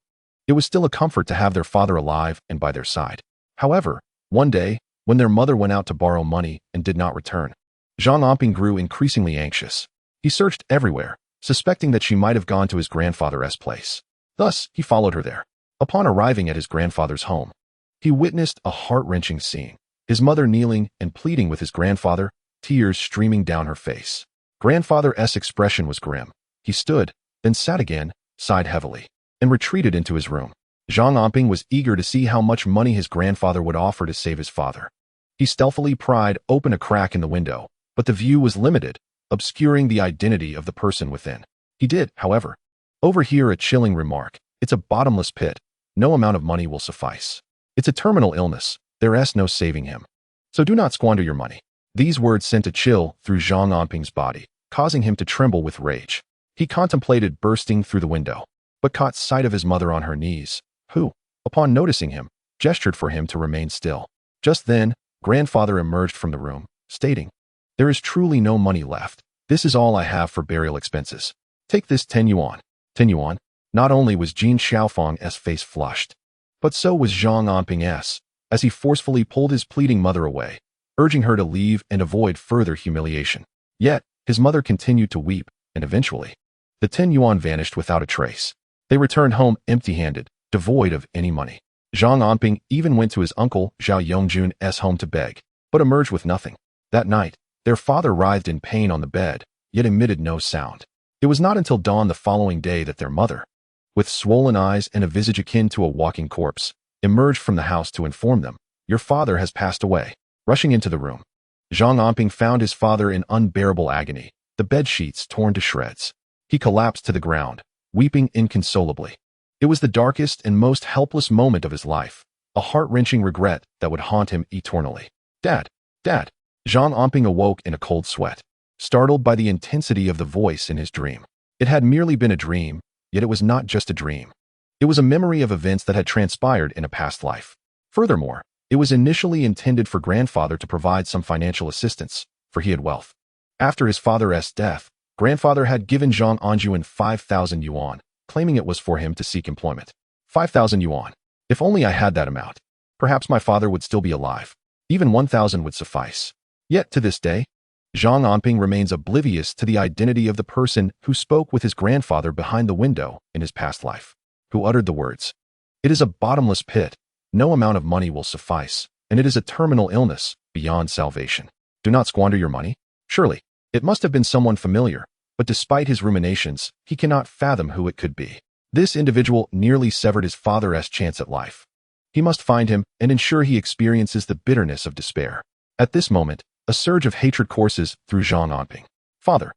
it was still a comfort to have their father alive and by their side. However, one day, when their mother went out to borrow money and did not return, Zhang Anping grew increasingly anxious. He searched everywhere, suspecting that she might have gone to his grandfather's place. Thus, he followed her there. Upon arriving at his grandfather's home, he witnessed a heart-wrenching scene. His mother kneeling and pleading with his grandfather, tears streaming down her face. Grandfather's expression was grim. He stood, then sat again, sighed heavily, and retreated into his room. Zhang Anping was eager to see how much money his grandfather would offer to save his father. He stealthily pried open a crack in the window, but the view was limited, obscuring the identity of the person within. He did, however, overhear a chilling remark. "It's a bottomless pit. No amount of money will suffice. It's a terminal illness. There's no saving him. So do not squander your money." These words sent a chill through Zhang Anping's body, causing him to tremble with rage. He contemplated bursting through the window, but caught sight of his mother on her knees, who, upon noticing him, gestured for him to remain still. Just then, grandfather emerged from the room, stating, "There is truly no money left. This is all I have for burial expenses. Take this 10 yuan. 10 yuan? Not only was Jin Xiaofang's face flushed, but so was Zhang Anping's, as he forcefully pulled his pleading mother away, urging her to leave and avoid further humiliation. Yet, his mother continued to weep, and eventually, the 10 yuan vanished without a trace. They returned home empty-handed, devoid of any money. Zhang Anping even went to his uncle Zhao Yongjun's home to beg, but emerged with nothing. That night, their father writhed in pain on the bed, yet emitted no sound. It was not until dawn the following day that their mother, with swollen eyes and a visage akin to a walking corpse, emerged from the house to inform them, "Your father has passed away." Rushing into the room, Zhang Anping found his father in unbearable agony, the bed sheets torn to shreds. He collapsed to the ground, weeping inconsolably. It was the darkest and most helpless moment of his life, a heart-wrenching regret that would haunt him eternally. "Dad! Dad!" Zhang Anping awoke in a cold sweat, startled by the intensity of the voice in his dream. It had merely been a dream, yet it was not just a dream. It was a memory of events that had transpired in a past life. Furthermore, It was initially intended for grandfather to provide some financial assistance, for he had wealth. After his father's death, grandfather had given Zhang Anping 5,000 yuan, claiming it was for him to seek employment. 5,000 yuan. If only I had that amount. Perhaps my father would still be alive. Even 1,000 would suffice. Yet to this day, Zhang Anping remains oblivious to the identity of the person who spoke with his grandfather behind the window in his past life, who uttered the words, "It is a bottomless pit. No amount of money will suffice, and it is a terminal illness beyond salvation. Do not squander your money." Surely, it must have been someone familiar, but despite his ruminations, he cannot fathom who it could be. This individual nearly severed his father's chance at life. He must find him and ensure he experiences the bitterness of despair. At this moment, a surge of hatred courses through Zhang Anping. "Father,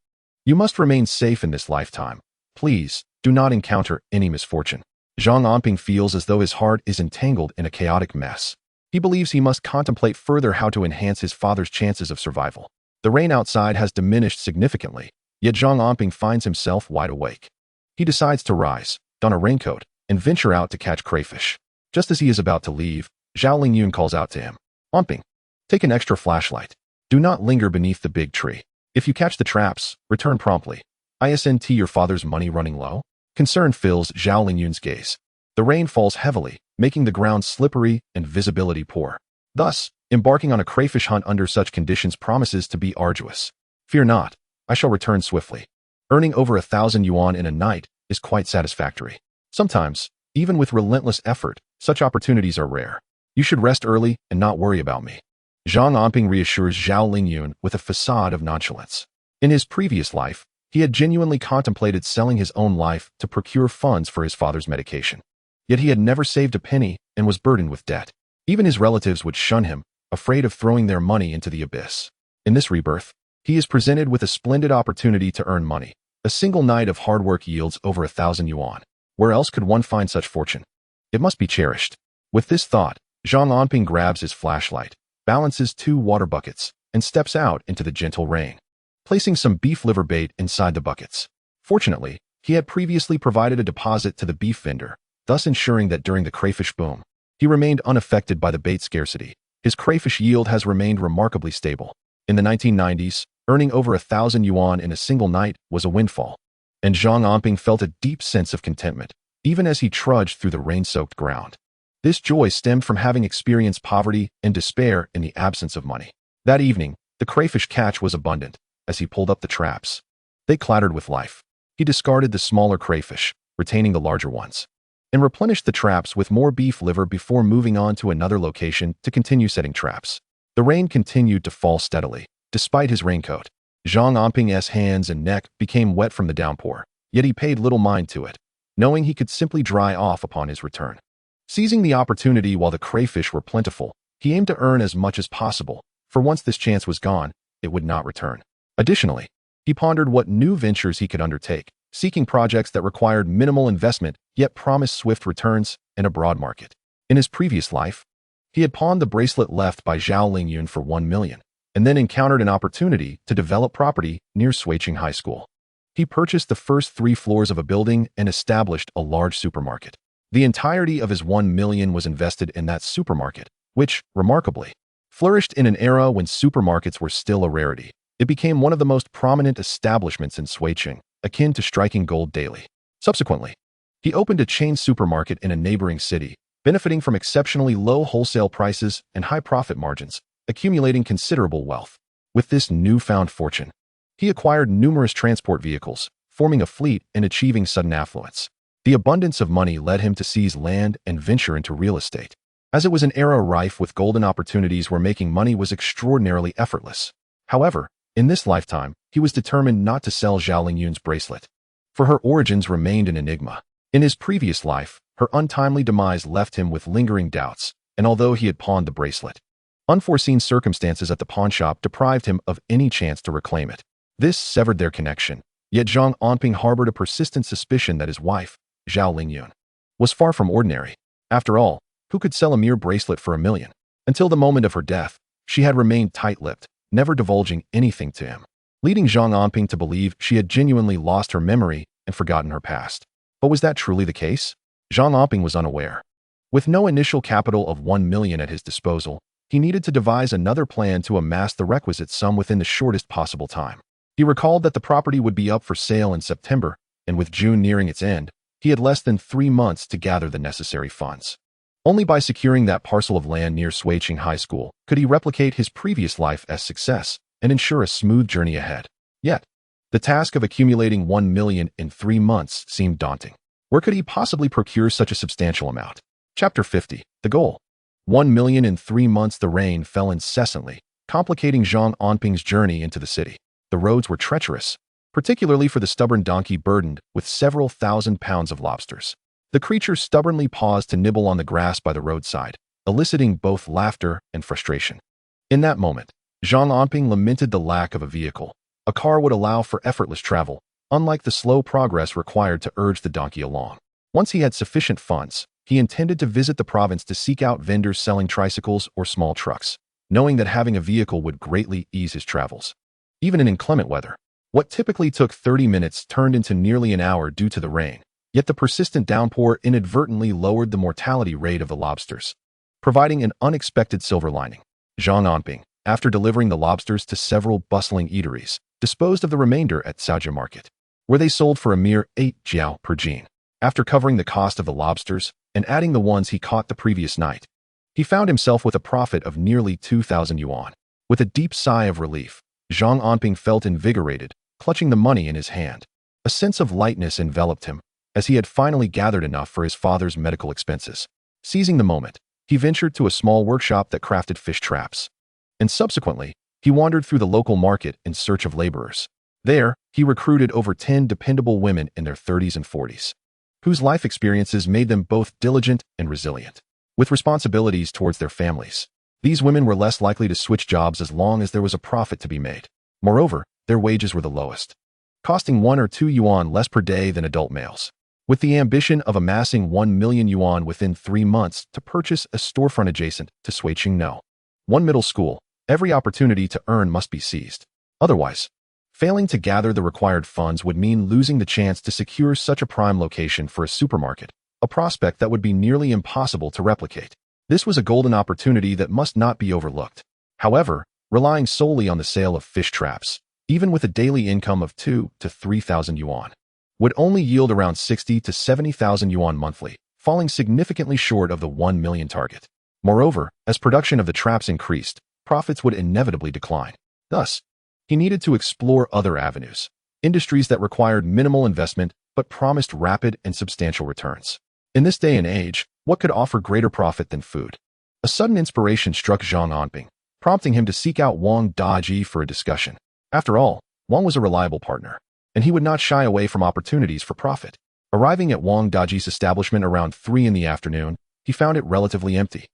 you must remain safe in this lifetime. Please, do not encounter any misfortune." Zhang Anping feels as though his heart is entangled in a chaotic mess. He believes he must contemplate further how to enhance his father's chances of survival. The rain outside has diminished significantly, yet Zhang Anping finds himself wide awake. He decides to rise, don a raincoat, and venture out to catch crayfish. Just as he is about to leave, Zhao Lingyun calls out to him, "Anping, take an extra flashlight. Do not linger beneath the big tree. If you catch the traps, return promptly. Isn't your father's money running low?" Concern fills Zhao Lingyun's gaze. The rain falls heavily, making the ground slippery and visibility poor. Thus, embarking on a crayfish hunt under such conditions promises to be arduous. "Fear not, I shall return swiftly." Earning over 1,000 yuan in a night is quite satisfactory. Sometimes, even with relentless effort, such opportunities are rare. "You should rest early and not worry about me." Zhang Anping reassures Zhao Lingyun with a facade of nonchalance. In his previous life, he had genuinely contemplated selling his own life to procure funds for his father's medication. Yet he had never saved a penny and was burdened with debt. Even his relatives would shun him, afraid of throwing their money into the abyss. In this rebirth, he is presented with a splendid opportunity to earn money. A single night of hard work yields over 1,000 yuan. Where else could one find such fortune? It must be cherished. With this thought, Zhang Anping grabs his flashlight, balances 2 water buckets, and steps out into the gentle rain, placing some beef liver bait inside the buckets. Fortunately, he had previously provided a deposit to the beef vendor, thus ensuring that during the crayfish boom, he remained unaffected by the bait scarcity. His crayfish yield has remained remarkably stable. In the 1990s, earning over 1,000 yuan in a single night was a windfall, and Zhang Anping felt a deep sense of contentment, even as he trudged through the rain-soaked ground. This joy stemmed from having experienced poverty and despair in the absence of money. That evening, the crayfish catch was abundant. As he pulled up the traps, they clattered with life. He discarded the smaller crayfish, retaining the larger ones, and replenished the traps with more beef liver before moving on to another location to continue setting traps. The rain continued to fall steadily. Despite his raincoat, Zhang Anping's hands and neck became wet from the downpour, yet he paid little mind to it, knowing he could simply dry off upon his return. Seizing the opportunity while the crayfish were plentiful, he aimed to earn as much as possible, for once this chance was gone, it would not return. Additionally, he pondered what new ventures he could undertake, seeking projects that required minimal investment yet promised swift returns and a broad market. In his previous life, he had pawned the bracelet left by Zhao Lingyun for 1 million, and then encountered an opportunity to develop property near Shuiqing High School. He purchased the first 3 floors of a building and established a large supermarket. The entirety of his 1 million was invested in that supermarket, which, remarkably, flourished in an era when supermarkets were still a rarity. It became one of the most prominent establishments in Shuiqing, akin to striking gold daily. Subsequently, he opened a chain supermarket in a neighboring city, benefiting from exceptionally low wholesale prices and high profit margins, accumulating considerable wealth. With this newfound fortune, he acquired numerous transport vehicles, forming a fleet and achieving sudden affluence. The abundance of money led him to seize land and venture into real estate. As it was an era rife with golden opportunities where making money was extraordinarily effortless. However, in this lifetime, he was determined not to sell Zhao Lingyun's bracelet, for her origins remained an enigma. In his previous life, her untimely demise left him with lingering doubts, and although he had pawned the bracelet, unforeseen circumstances at the pawnshop deprived him of any chance to reclaim it. This severed their connection, yet Zhang Anping harbored a persistent suspicion that his wife, Zhao Lingyun, was far from ordinary. After all, who could sell a mere bracelet for 1 million? Until the moment of her death, she had remained tight-lipped, never divulging anything to him, leading Zhang Anping to believe she had genuinely lost her memory and forgotten her past. But was that truly the case? Zhang Anping was unaware. With no initial capital of 1 million at his disposal, he needed to devise another plan to amass the requisite sum within the shortest possible time. He recalled that the property would be up for sale in September, and with June nearing its end, he had less than 3 months to gather the necessary funds. Only by securing that parcel of land near Shuiqing High School could he replicate his previous life as success and ensure a smooth journey ahead. Yet, the task of accumulating 1 million in 3 months seemed daunting. Where could he possibly procure such a substantial amount? Chapter 50. The Goal. 1 million in 3 months. The rain fell incessantly, complicating Zhang Anping's journey into the city. The roads were treacherous, particularly for the stubborn donkey burdened with several thousand pounds of lobsters. The creature stubbornly paused to nibble on the grass by the roadside, eliciting both laughter and frustration. In that moment, Zhang Anping lamented the lack of a vehicle. A car would allow for effortless travel, unlike the slow progress required to urge the donkey along. Once he had sufficient funds, he intended to visit the province to seek out vendors selling tricycles or small trucks, knowing that having a vehicle would greatly ease his travels. Even in inclement weather, what typically took 30 minutes turned into nearly an hour due to the rain. Yet the persistent downpour inadvertently lowered the mortality rate of the lobsters, providing an unexpected silver lining. Zhang Anping, after delivering the lobsters to several bustling eateries, disposed of the remainder at Saojia Market, where they sold for a mere 8 jiao per jin. After covering the cost of the lobsters and adding the ones he caught the previous night, he found himself with a profit of nearly 2,000 yuan. With a deep sigh of relief, Zhang Anping felt invigorated, clutching the money in his hand. A sense of lightness enveloped him, as he had finally gathered enough for his father's medical expenses. Seizing the moment, he ventured to a small workshop that crafted fish traps. And subsequently, he wandered through the local market in search of laborers. There, he recruited over 10 dependable women in their 30s and 40s, whose life experiences made them both diligent and resilient. With responsibilities towards their families, these women were less likely to switch jobs as long as there was a profit to be made. Moreover, their wages were the lowest, costing 1 or 2 yuan less per day than adult males. With the ambition of amassing 1 million yuan within 3 months to purchase a storefront adjacent to Shuiqing No. 1 middle school, every opportunity to earn must be seized. Otherwise, failing to gather the required funds would mean losing the chance to secure such a prime location for a supermarket, a prospect that would be nearly impossible to replicate. This was a golden opportunity that must not be overlooked. However, relying solely on the sale of fish traps, even with a daily income of 2,000 to 3,000 yuan, would only yield around 60,000 to 70,000 yuan monthly, falling significantly short of the 1 million target. Moreover, as production of the traps increased, profits would inevitably decline. Thus, he needed to explore other avenues, industries that required minimal investment but promised rapid and substantial returns. In this day and age, what could offer greater profit than food? A sudden inspiration struck Zhang Anping, prompting him to seek out Wang Daji for a discussion. After all, Wang was a reliable partner, and he would not shy away from opportunities for profit. Arriving at Wang Daji's establishment around 3 in the afternoon, he found it relatively empty,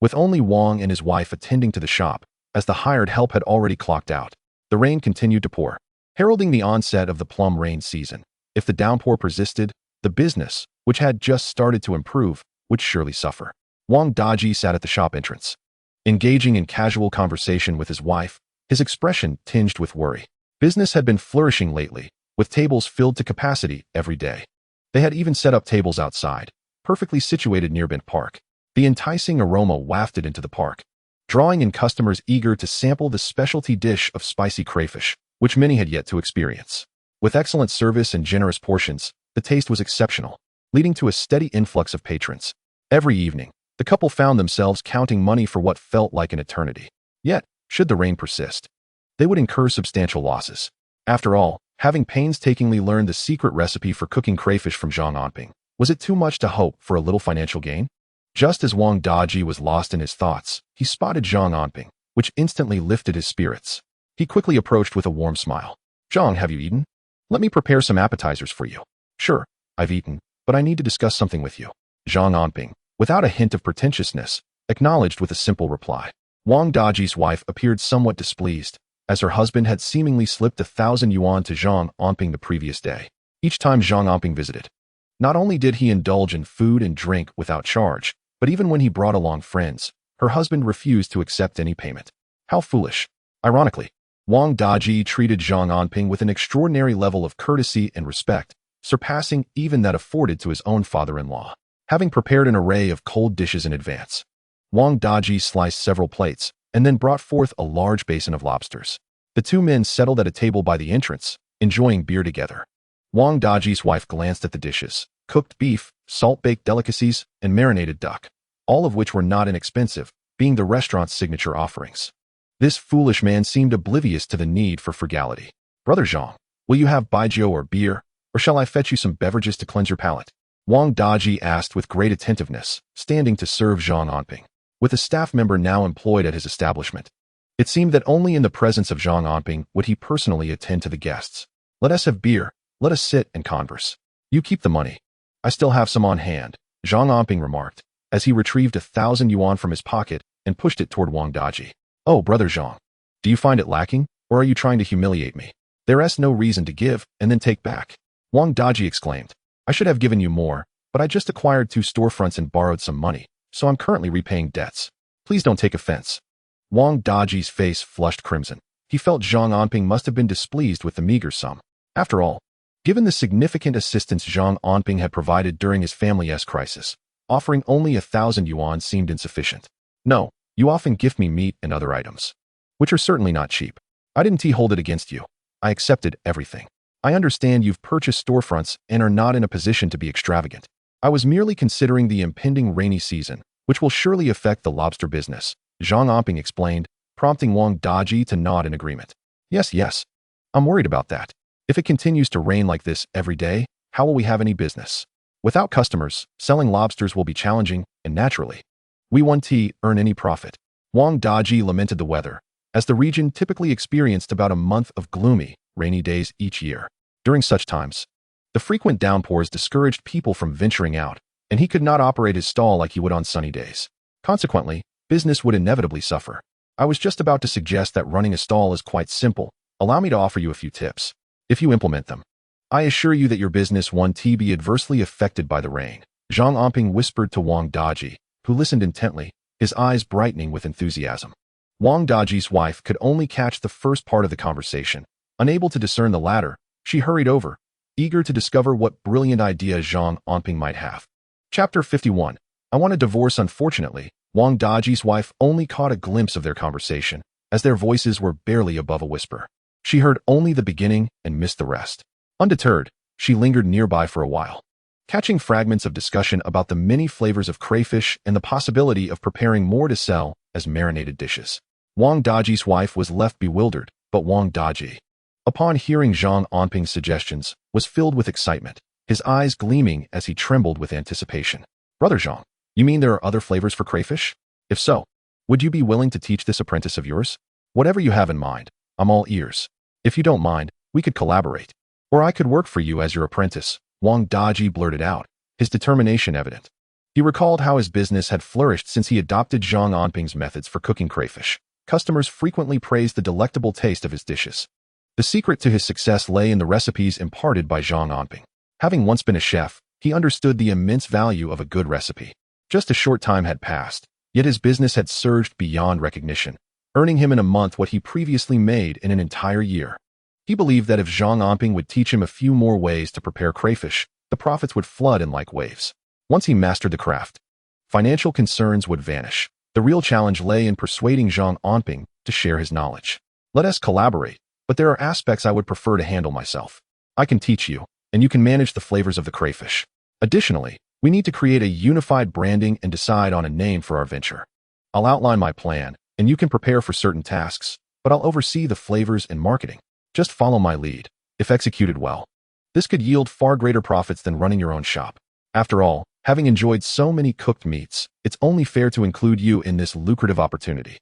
with only Wang and his wife attending to the shop, as the hired help had already clocked out. The rain continued to pour, heralding the onset of the plum rain season. If the downpour persisted, the business, which had just started to improve, would surely suffer. Wang Daji sat at the shop entrance, engaging in casual conversation with his wife, his expression tinged with worry. Business had been flourishing lately, with tables filled to capacity every day. They had even set up tables outside, perfectly situated near Bent Park. The enticing aroma wafted into the park, drawing in customers eager to sample the specialty dish of spicy crayfish, which many had yet to experience. With excellent service and generous portions, the taste was exceptional, leading to a steady influx of patrons. Every evening, the couple found themselves counting money for what felt like an eternity. Yet, should the rain persist, they would incur substantial losses. After all, having painstakingly learned the secret recipe for cooking crayfish from Zhang Anping, was it too much to hope for a little financial gain? Just as Wang Daji was lost in his thoughts, he spotted Zhang Anping, which instantly lifted his spirits. He quickly approached with a warm smile. "Zhang, have you eaten? Let me prepare some appetizers for you." "Sure, I've eaten, but I need to discuss something with you." Zhang Anping, without a hint of pretentiousness, acknowledged with a simple reply. Wang Daji's wife appeared somewhat displeased, as her husband had seemingly slipped 1,000 yuan to Zhang Anping the previous day. Each time Zhang Anping visited, not only did he indulge in food and drink without charge, but even when he brought along friends, her husband refused to accept any payment. How foolish. Ironically, Wang Daji treated Zhang Anping with an extraordinary level of courtesy and respect, surpassing even that afforded to his own father-in-law. Having prepared an array of cold dishes in advance, Wang Daji sliced several plates and then brought forth a large basin of lobsters. The two men settled at a table by the entrance, enjoying beer together. Wang Daji's wife glanced at the dishes: cooked beef, salt-baked delicacies, and marinated duck, all of which were not inexpensive, being the restaurant's signature offerings. This foolish man seemed oblivious to the need for frugality. "Brother Zhang, will you have baijiu or beer, or shall I fetch you some beverages to cleanse your palate?" Wang Daji asked with great attentiveness, standing to serve Zhang Anping. With a staff member now employed at his establishment, it seemed that only in the presence of Zhang Anping would he personally attend to the guests. "Let us have beer. Let us sit and converse. You keep the money. I still have some on hand," Zhang Anping remarked, as he retrieved 1,000 yuan from his pocket and pushed it toward Wang Daji. "Oh, brother Zhang, do you find it lacking, or are you trying to humiliate me? There is no reason to give and then take back." Wang Daji exclaimed, "I should have given you more, but I just acquired 2 storefronts and borrowed some money, so I'm currently repaying debts. Please don't take offense." Wang Daji's face flushed crimson. He felt Zhang Anping must have been displeased with the meager sum. After all, given the significant assistance Zhang Anping had provided during his family's crisis, offering only 1,000 yuan seemed insufficient. "No, you often gift me meat and other items, which are certainly not cheap. I didn't hold it against you. I accepted everything. I understand you've purchased storefronts and are not in a position to be extravagant. I was merely considering the impending rainy season, which will surely affect the lobster business," Zhang Anping explained, prompting Wang Daji to nod in agreement. Yes. I'm worried about that. If it continues to rain like this every day, how will we have any business? Without customers, selling lobsters will be challenging, and naturally, we won't earn any profit." Wang Daji lamented the weather, as the region typically experienced about a month of gloomy, rainy days each year. During such times, the frequent downpours discouraged people from venturing out, and he could not operate his stall like he would on sunny days. Consequently, business would inevitably suffer. "I was just about to suggest that running a stall is quite simple. Allow me to offer you a few tips. If you implement them, I assure you that your business won't be adversely affected by the rain," Zhang Anping whispered to Wang Daji, who listened intently, his eyes brightening with enthusiasm. Wang Daji's wife could only catch the first part of the conversation. Unable to discern the latter, she hurried over, eager to discover what brilliant idea Zhang Anping might have. Chapter 51. I want a divorce. Unfortunately, Wang Daji's wife only caught a glimpse of their conversation, as their voices were barely above a whisper. She heard only the beginning and missed the rest. Undeterred, she lingered nearby for a while, catching fragments of discussion about the many flavors of crayfish and the possibility of preparing more to sell as marinated dishes. Wang Daji's wife was left bewildered, but Wang Daji, upon hearing Zhang Anping's suggestions, was filled with excitement, his eyes gleaming as he trembled with anticipation. "Brother Zhang, you mean there are other flavors for crayfish? If so, would you be willing to teach this apprentice of yours? Whatever you have in mind, I'm all ears. If you don't mind, we could collaborate. Or I could work for you as your apprentice," Wang Daji blurted out, his determination evident. He recalled how his business had flourished since he adopted Zhang Anping's methods for cooking crayfish. Customers frequently praised the delectable taste of his dishes. The secret to his success lay in the recipes imparted by Zhang Anping. Having once been a chef, he understood the immense value of a good recipe. Just a short time had passed, yet his business had surged beyond recognition, earning him in a month what he previously made in an entire year. He believed that if Zhang Anping would teach him a few more ways to prepare crayfish, the profits would flood in like waves. Once he mastered the craft, financial concerns would vanish. The real challenge lay in persuading Zhang Anping to share his knowledge. "Let us collaborate, but there are aspects I would prefer to handle myself. I can teach you, and you can manage the flavors of the crayfish. Additionally, we need to create a unified branding and decide on a name for our venture. I'll outline my plan, and you can prepare for certain tasks, but I'll oversee the flavors and marketing. Just follow my lead. If executed well, this could yield far greater profits than running your own shop. After all, having enjoyed so many cooked meats, it's only fair to include you in this lucrative opportunity."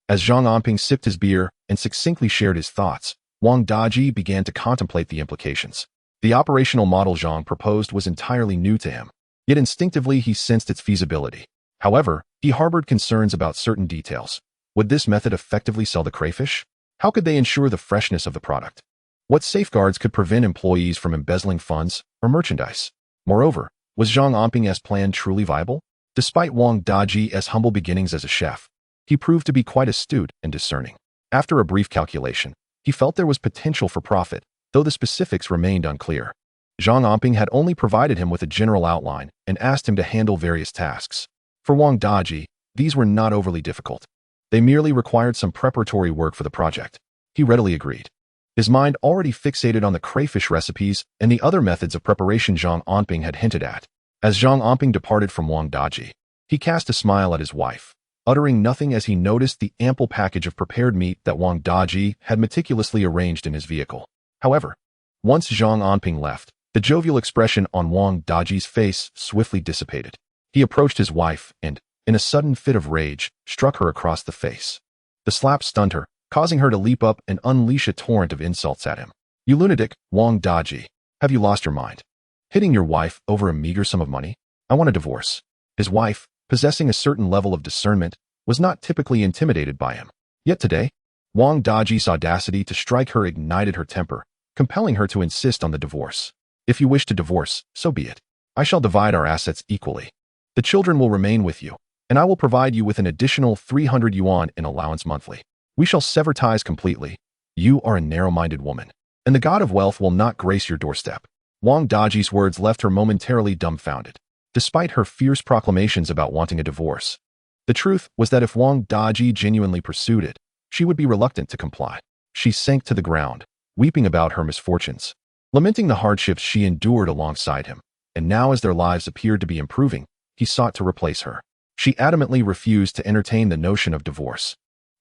As Zhang Anping sipped his beer and succinctly shared his thoughts, Wang Daji began to contemplate the implications. The operational model Zhang proposed was entirely new to him, yet instinctively he sensed its feasibility. However, he harbored concerns about certain details. Would this method effectively sell the crayfish? How could they ensure the freshness of the product? What safeguards could prevent employees from embezzling funds or merchandise? Moreover, was Zhang Anping's plan truly viable? Despite Wang Daji's humble beginnings as a chef, he proved to be quite astute and discerning. After a brief calculation, he felt there was potential for profit, though the specifics remained unclear. Zhang Anping had only provided him with a general outline and asked him to handle various tasks. For Wang Daji, these were not overly difficult. They merely required some preparatory work for the project. He readily agreed. His mind already fixated on the crayfish recipes and the other methods of preparation Zhang Anping had hinted at. As Zhang Anping departed from Wang Daji, he cast a smile at his wife, uttering nothing as he noticed the ample package of prepared meat that Wang Daji had meticulously arranged in his vehicle. However, once Zhang Anping left, the jovial expression on Wang Daji's face swiftly dissipated. He approached his wife and, in a sudden fit of rage, struck her across the face. The slap stunned her, causing her to leap up and unleash a torrent of insults at him. "You lunatic, Wang Daji. Have you lost your mind? Hitting your wife over a meager sum of money? I want a divorce." His wife, possessing a certain level of discernment, was not typically intimidated by him. Yet today, Wang Daji's audacity to strike her ignited her temper, compelling her to insist on the divorce. "If you wish to divorce, so be it. I shall divide our assets equally. The children will remain with you, and I will provide you with an additional 300 yuan in allowance monthly. We shall sever ties completely. You are a narrow-minded woman, and the god of wealth will not grace your doorstep." Wang Daji's words left her momentarily dumbfounded, despite her fierce proclamations about wanting a divorce. The truth was that if Wang Daji genuinely pursued it, she would be reluctant to comply. She sank to the ground, weeping about her misfortunes, lamenting the hardships she endured alongside him, and now as their lives appeared to be improving, he sought to replace her. She adamantly refused to entertain the notion of divorce.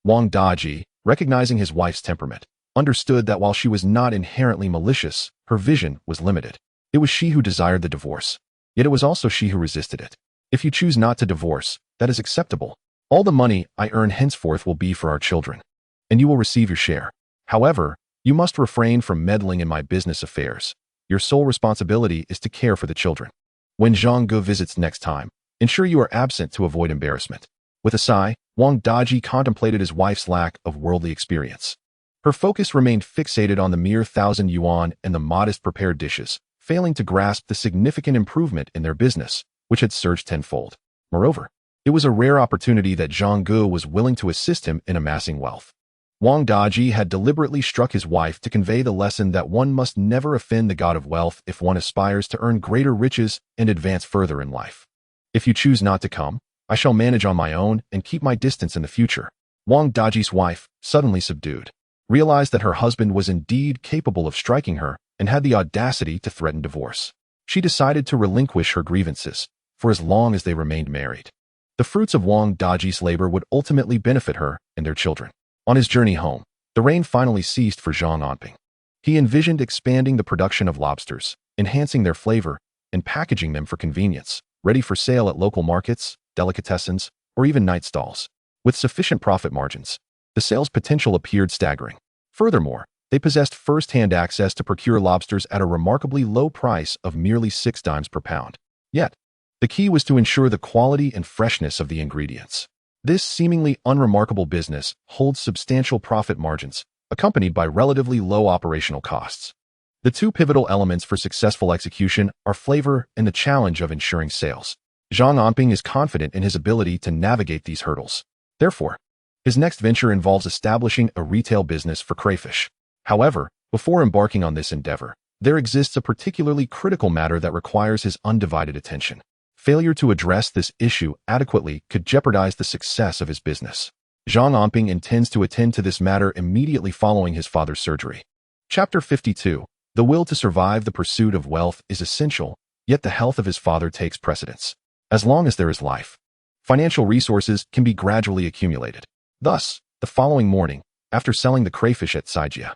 Wang Daji, recognizing his wife's temperament, understood that while she was not inherently malicious, her vision was limited. It was she who desired the divorce, yet it was also she who resisted it. "If you choose not to divorce, that is acceptable. All the money I earn henceforth will be for our children, and you will receive your share. However, you must refrain from meddling in my business affairs. Your sole responsibility is to care for the children. When Zhang Ge visits next time, ensure you are absent to avoid embarrassment." With a sigh, Wang Daji contemplated his wife's lack of worldly experience. Her focus remained fixated on the mere 1,000 yuan and the modest prepared dishes, failing to grasp the significant improvement in their business, which had surged tenfold. Moreover, it was a rare opportunity that Zhang Ge was willing to assist him in amassing wealth. Wang Daji had deliberately struck his wife to convey the lesson that one must never offend the god of wealth if one aspires to earn greater riches and advance further in life. "If you choose not to come, I shall manage on my own and keep my distance in the future." Wang Daji's wife, suddenly subdued, realized that her husband was indeed capable of striking her and had the audacity to threaten divorce. She decided to relinquish her grievances, for as long as they remained married. The fruits of Wang Daji's labor would ultimately benefit her and their children. On his journey home, the rain finally ceased for Zhang Anping. He envisioned expanding the production of lobsters, enhancing their flavor, and packaging them for convenience, ready for sale at local markets, delicatessens, or even night stalls. With sufficient profit margins, the sales potential appeared staggering. Furthermore, they possessed first-hand access to procure lobsters at a remarkably low price of merely 6 dimes per pound. Yet, the key was to ensure the quality and freshness of the ingredients. This seemingly unremarkable business holds substantial profit margins, accompanied by relatively low operational costs. The two pivotal elements for successful execution are flavor and the challenge of ensuring sales. Zhang Anping is confident in his ability to navigate these hurdles. Therefore, his next venture involves establishing a retail business for crayfish. However, before embarking on this endeavor, there exists a particularly critical matter that requires his undivided attention. Failure to address this issue adequately could jeopardize the success of his business. Zhang Anping intends to attend to this matter immediately following his father's surgery. Chapter 52. The will to survive the pursuit of wealth is essential, yet the health of his father takes precedence. As long as there is life, financial resources can be gradually accumulated. Thus, the following morning, after selling the crayfish at Saijia,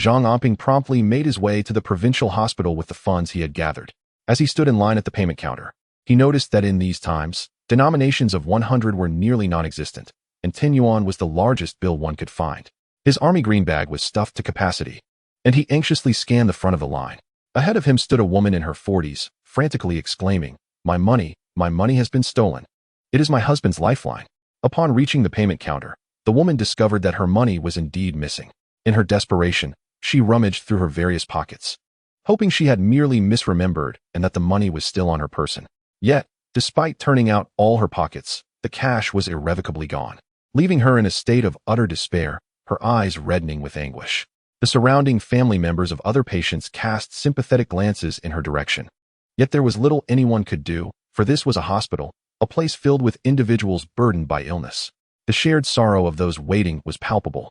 Zhang Anping promptly made his way to the provincial hospital with the funds he had gathered. As he stood in line at the payment counter, he noticed that in these times, denominations of 100 were nearly non-existent, and 10 yuan was the largest bill one could find. His army green bag was stuffed to capacity, and he anxiously scanned the front of the line. Ahead of him stood a woman in her 40s, frantically exclaiming, my money has been stolen. It is my husband's lifeline." Upon reaching the payment counter, the woman discovered that her money was indeed missing. In her desperation, she rummaged through her various pockets, hoping she had merely misremembered and that the money was still on her person. Yet, despite turning out all her pockets, the cash was irrevocably gone, leaving her in a state of utter despair, her eyes reddening with anguish. The surrounding family members of other patients cast sympathetic glances in her direction. Yet there was little anyone could do, for this was a hospital, a place filled with individuals burdened by illness. The shared sorrow of those waiting was palpable.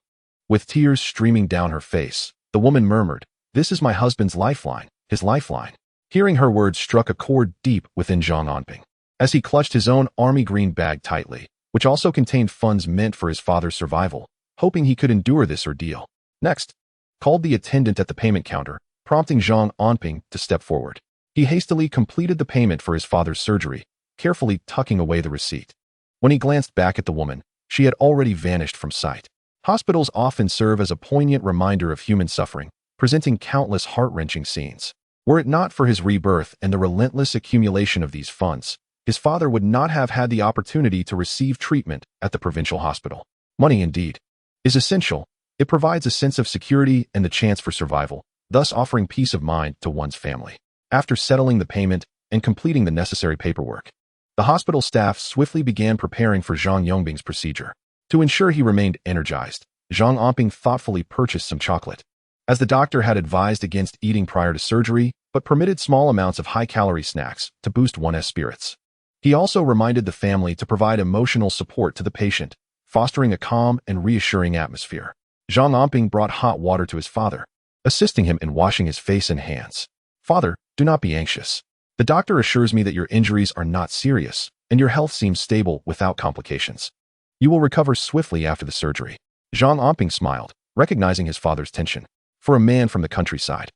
With tears streaming down her face, the woman murmured, "This is my husband's lifeline, his lifeline." Hearing her words struck a chord deep within Zhang Anping. As he clutched his own army green bag tightly, which also contained funds meant for his father's survival, hoping he could endure this ordeal. Next, called the attendant at the payment counter, prompting Zhang Anping to step forward. He hastily completed the payment for his father's surgery, carefully tucking away the receipt. When he glanced back at the woman, she had already vanished from sight. Hospitals often serve as a poignant reminder of human suffering, presenting countless heart-wrenching scenes. Were it not for his rebirth and the relentless accumulation of these funds, his father would not have had the opportunity to receive treatment at the provincial hospital. Money, indeed, is essential. It provides a sense of security and the chance for survival, thus offering peace of mind to one's family. After settling the payment and completing the necessary paperwork, the hospital staff swiftly began preparing for Zhang Yongbing's procedure. To ensure he remained energized, Zhang Anping thoughtfully purchased some chocolate. As the doctor had advised against eating prior to surgery, but permitted small amounts of high-calorie snacks to boost one's spirits. He also reminded the family to provide emotional support to the patient, fostering a calm and reassuring atmosphere. Zhang Anping brought hot water to his father, assisting him in washing his face and hands. "Father, do not be anxious. The doctor assures me that your injuries are not serious, and your health seems stable without complications. You will recover swiftly after the surgery." Zhang Anping smiled, recognizing his father's tension. For a man from the countryside,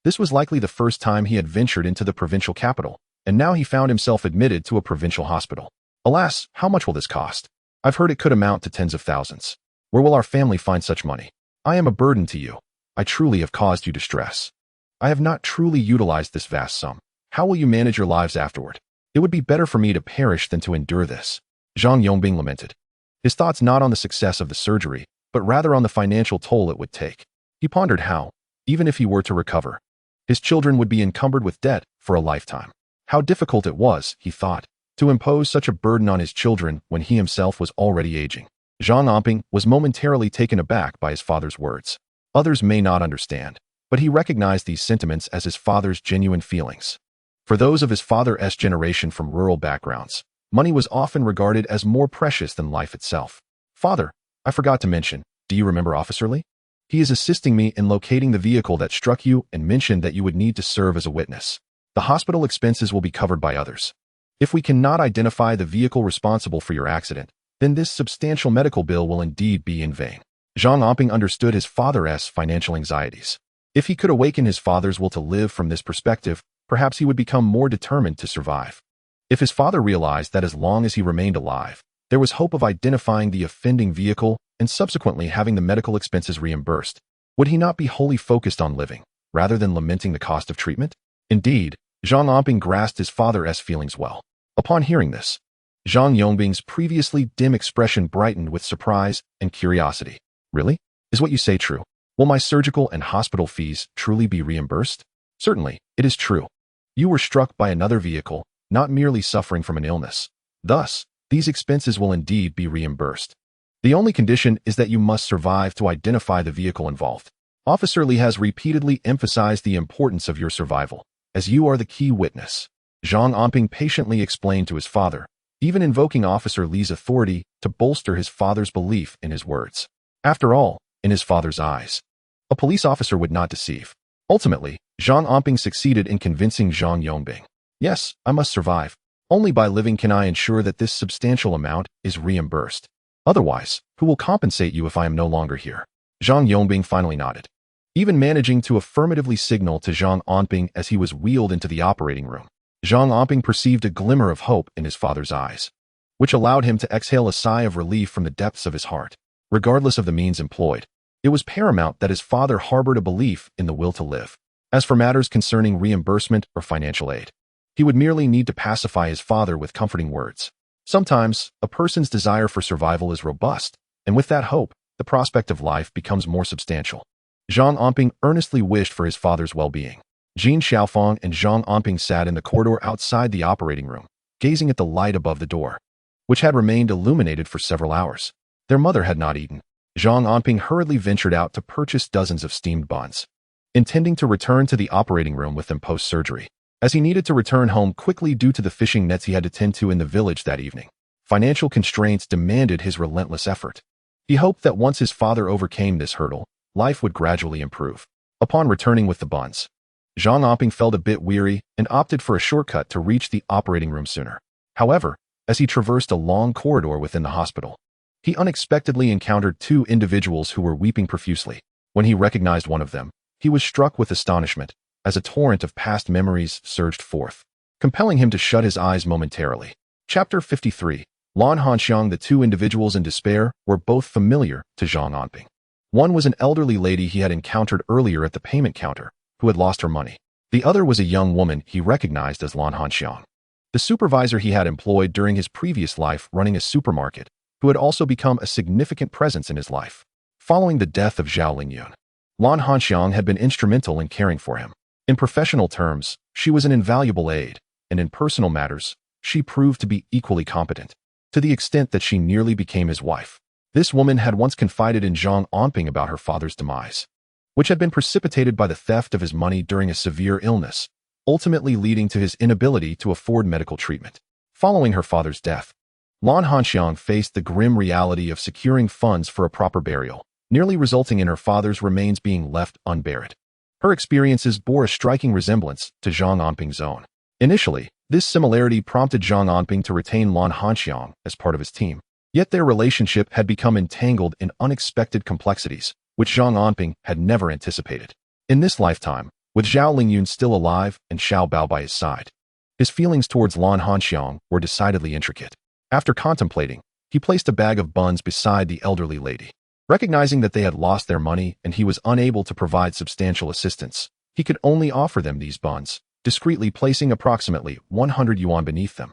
this was likely the first time he had ventured into the provincial capital, and now he found himself admitted to a provincial hospital. "Alas, how much will this cost? I've heard it could amount to tens of thousands. Where will our family find such money? I am a burden to you. I truly have caused you distress. I have not truly utilized this vast sum. How will you manage your lives afterward? It would be better for me to perish than to endure this." Zhang Yongbing lamented, his thoughts not on the success of the surgery, but rather on the financial toll it would take. He pondered how, even if he were to recover, his children would be encumbered with debt for a lifetime. How difficult it was, he thought, to impose such a burden on his children when he himself was already aging. Zhang Anping was momentarily taken aback by his father's words. Others may not understand, but he recognized these sentiments as his father's genuine feelings. For those of his father's generation from rural backgrounds, money was often regarded as more precious than life itself. "Father, I forgot to mention, do you remember Officer Lee? He is assisting me in locating the vehicle that struck you and mentioned that you would need to serve as a witness. The hospital expenses will be covered by others. If we cannot identify the vehicle responsible for your accident, then this substantial medical bill will indeed be in vain." Zhang Anping understood his father's financial anxieties. If he could awaken his father's will to live from this perspective, perhaps he would become more determined to survive. If his father realized that as long as he remained alive, there was hope of identifying the offending vehicle and subsequently having the medical expenses reimbursed, would he not be wholly focused on living, rather than lamenting the cost of treatment? Indeed, Zhang Anping grasped his father's feelings well. Upon hearing this, Zhang Yongbing's previously dim expression brightened with surprise and curiosity. "Really? Is what you say true? Will my surgical and hospital fees truly be reimbursed?" "Certainly, it is true. You were struck by another vehicle, not merely suffering from an illness. Thus, these expenses will indeed be reimbursed. The only condition is that you must survive to identify the vehicle involved. Officer Lee has repeatedly emphasized the importance of your survival, as you are the key witness." Zhang Anping patiently explained to his father, even invoking Officer Lee's authority to bolster his father's belief in his words. After all, in his father's eyes, a police officer would not deceive. Ultimately, Zhang Anping succeeded in convincing Zhang Yongbing. "Yes, I must survive. Only by living can I ensure that this substantial amount is reimbursed. Otherwise, who will compensate you if I am no longer here?" Zhang Yongbing finally nodded, even managing to affirmatively signal to Zhang Anping as he was wheeled into the operating room. Zhang Anping perceived a glimmer of hope in his father's eyes, which allowed him to exhale a sigh of relief from the depths of his heart. Regardless of the means employed, it was paramount that his father harbored a belief in the will to live. As for matters concerning reimbursement or financial aid, he would merely need to pacify his father with comforting words. Sometimes, a person's desire for survival is robust, and with that hope, the prospect of life becomes more substantial. Zhang Anping earnestly wished for his father's well-being. Jin Xiaofeng and Zhang Anping sat in the corridor outside the operating room, gazing at the light above the door, which had remained illuminated for several hours. Their mother had not eaten. Zhang Anping hurriedly ventured out to purchase dozens of steamed buns, intending to return to the operating room with them post-surgery, as he needed to return home quickly due to the fishing nets he had to tend to in the village that evening. Financial constraints demanded his relentless effort. He hoped that once his father overcame this hurdle, life would gradually improve. Upon returning with the buns, Zhang Anping felt a bit weary and opted for a shortcut to reach the operating room sooner. However, as he traversed a long corridor within the hospital, he unexpectedly encountered two individuals who were weeping profusely. When he recognized one of them, he was struck with astonishment as a torrent of past memories surged forth, compelling him to shut his eyes momentarily. Chapter 53. Lan Hanxiang. The two individuals in despair were both familiar to Zhang Anping. One was an elderly lady he had encountered earlier at the payment counter, who had lost her money. The other was a young woman he recognized as Lan Hanxiang, the supervisor he had employed during his previous life running a supermarket, who had also become a significant presence in his life. Following the death of Zhao Lingyun, Lan Hanxiang had been instrumental in caring for him. In professional terms, she was an invaluable aide, and in personal matters, she proved to be equally competent, to the extent that she nearly became his wife. This woman had once confided in Zhang Anping about her father's demise, which had been precipitated by the theft of his money during a severe illness, ultimately leading to his inability to afford medical treatment. Following her father's death, Lan Hanxiang faced the grim reality of securing funds for a proper burial, nearly resulting in her father's remains being left unburied. Her experiences bore a striking resemblance to Zhang Anping's own. Initially, this similarity prompted Zhang Anping to retain Lan Hanxiang as part of his team. Yet their relationship had become entangled in unexpected complexities, which Zhang Anping had never anticipated. In this lifetime, with Zhao Lingyun still alive and Xiao Bao by his side, his feelings towards Lan Hanxiang were decidedly intricate. After contemplating, he placed a bag of buns beside the elderly lady. Recognizing that they had lost their money and he was unable to provide substantial assistance, he could only offer them these buns, discreetly placing approximately 100 yuan beneath them.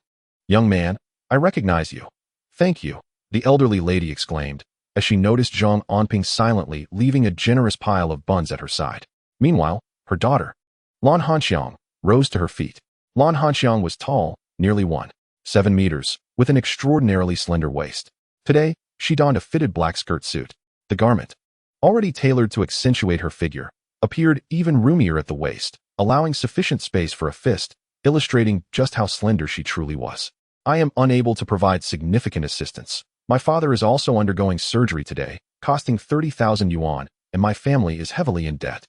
"Young man, I recognize you." "Thank you," the elderly lady exclaimed, as she noticed Zhang Anping silently leaving a generous pile of buns at her side. Meanwhile, her daughter, Lan Hanxiang, rose to her feet. Lan Hanxiang was tall, nearly 1.7 meters, with an extraordinarily slender waist. Today, she donned a fitted black skirt suit. The garment, already tailored to accentuate her figure, appeared even roomier at the waist, allowing sufficient space for a fist, illustrating just how slender she truly was. "I am unable to provide significant assistance. My father is also undergoing surgery today, costing 30,000 yuan, and my family is heavily in debt.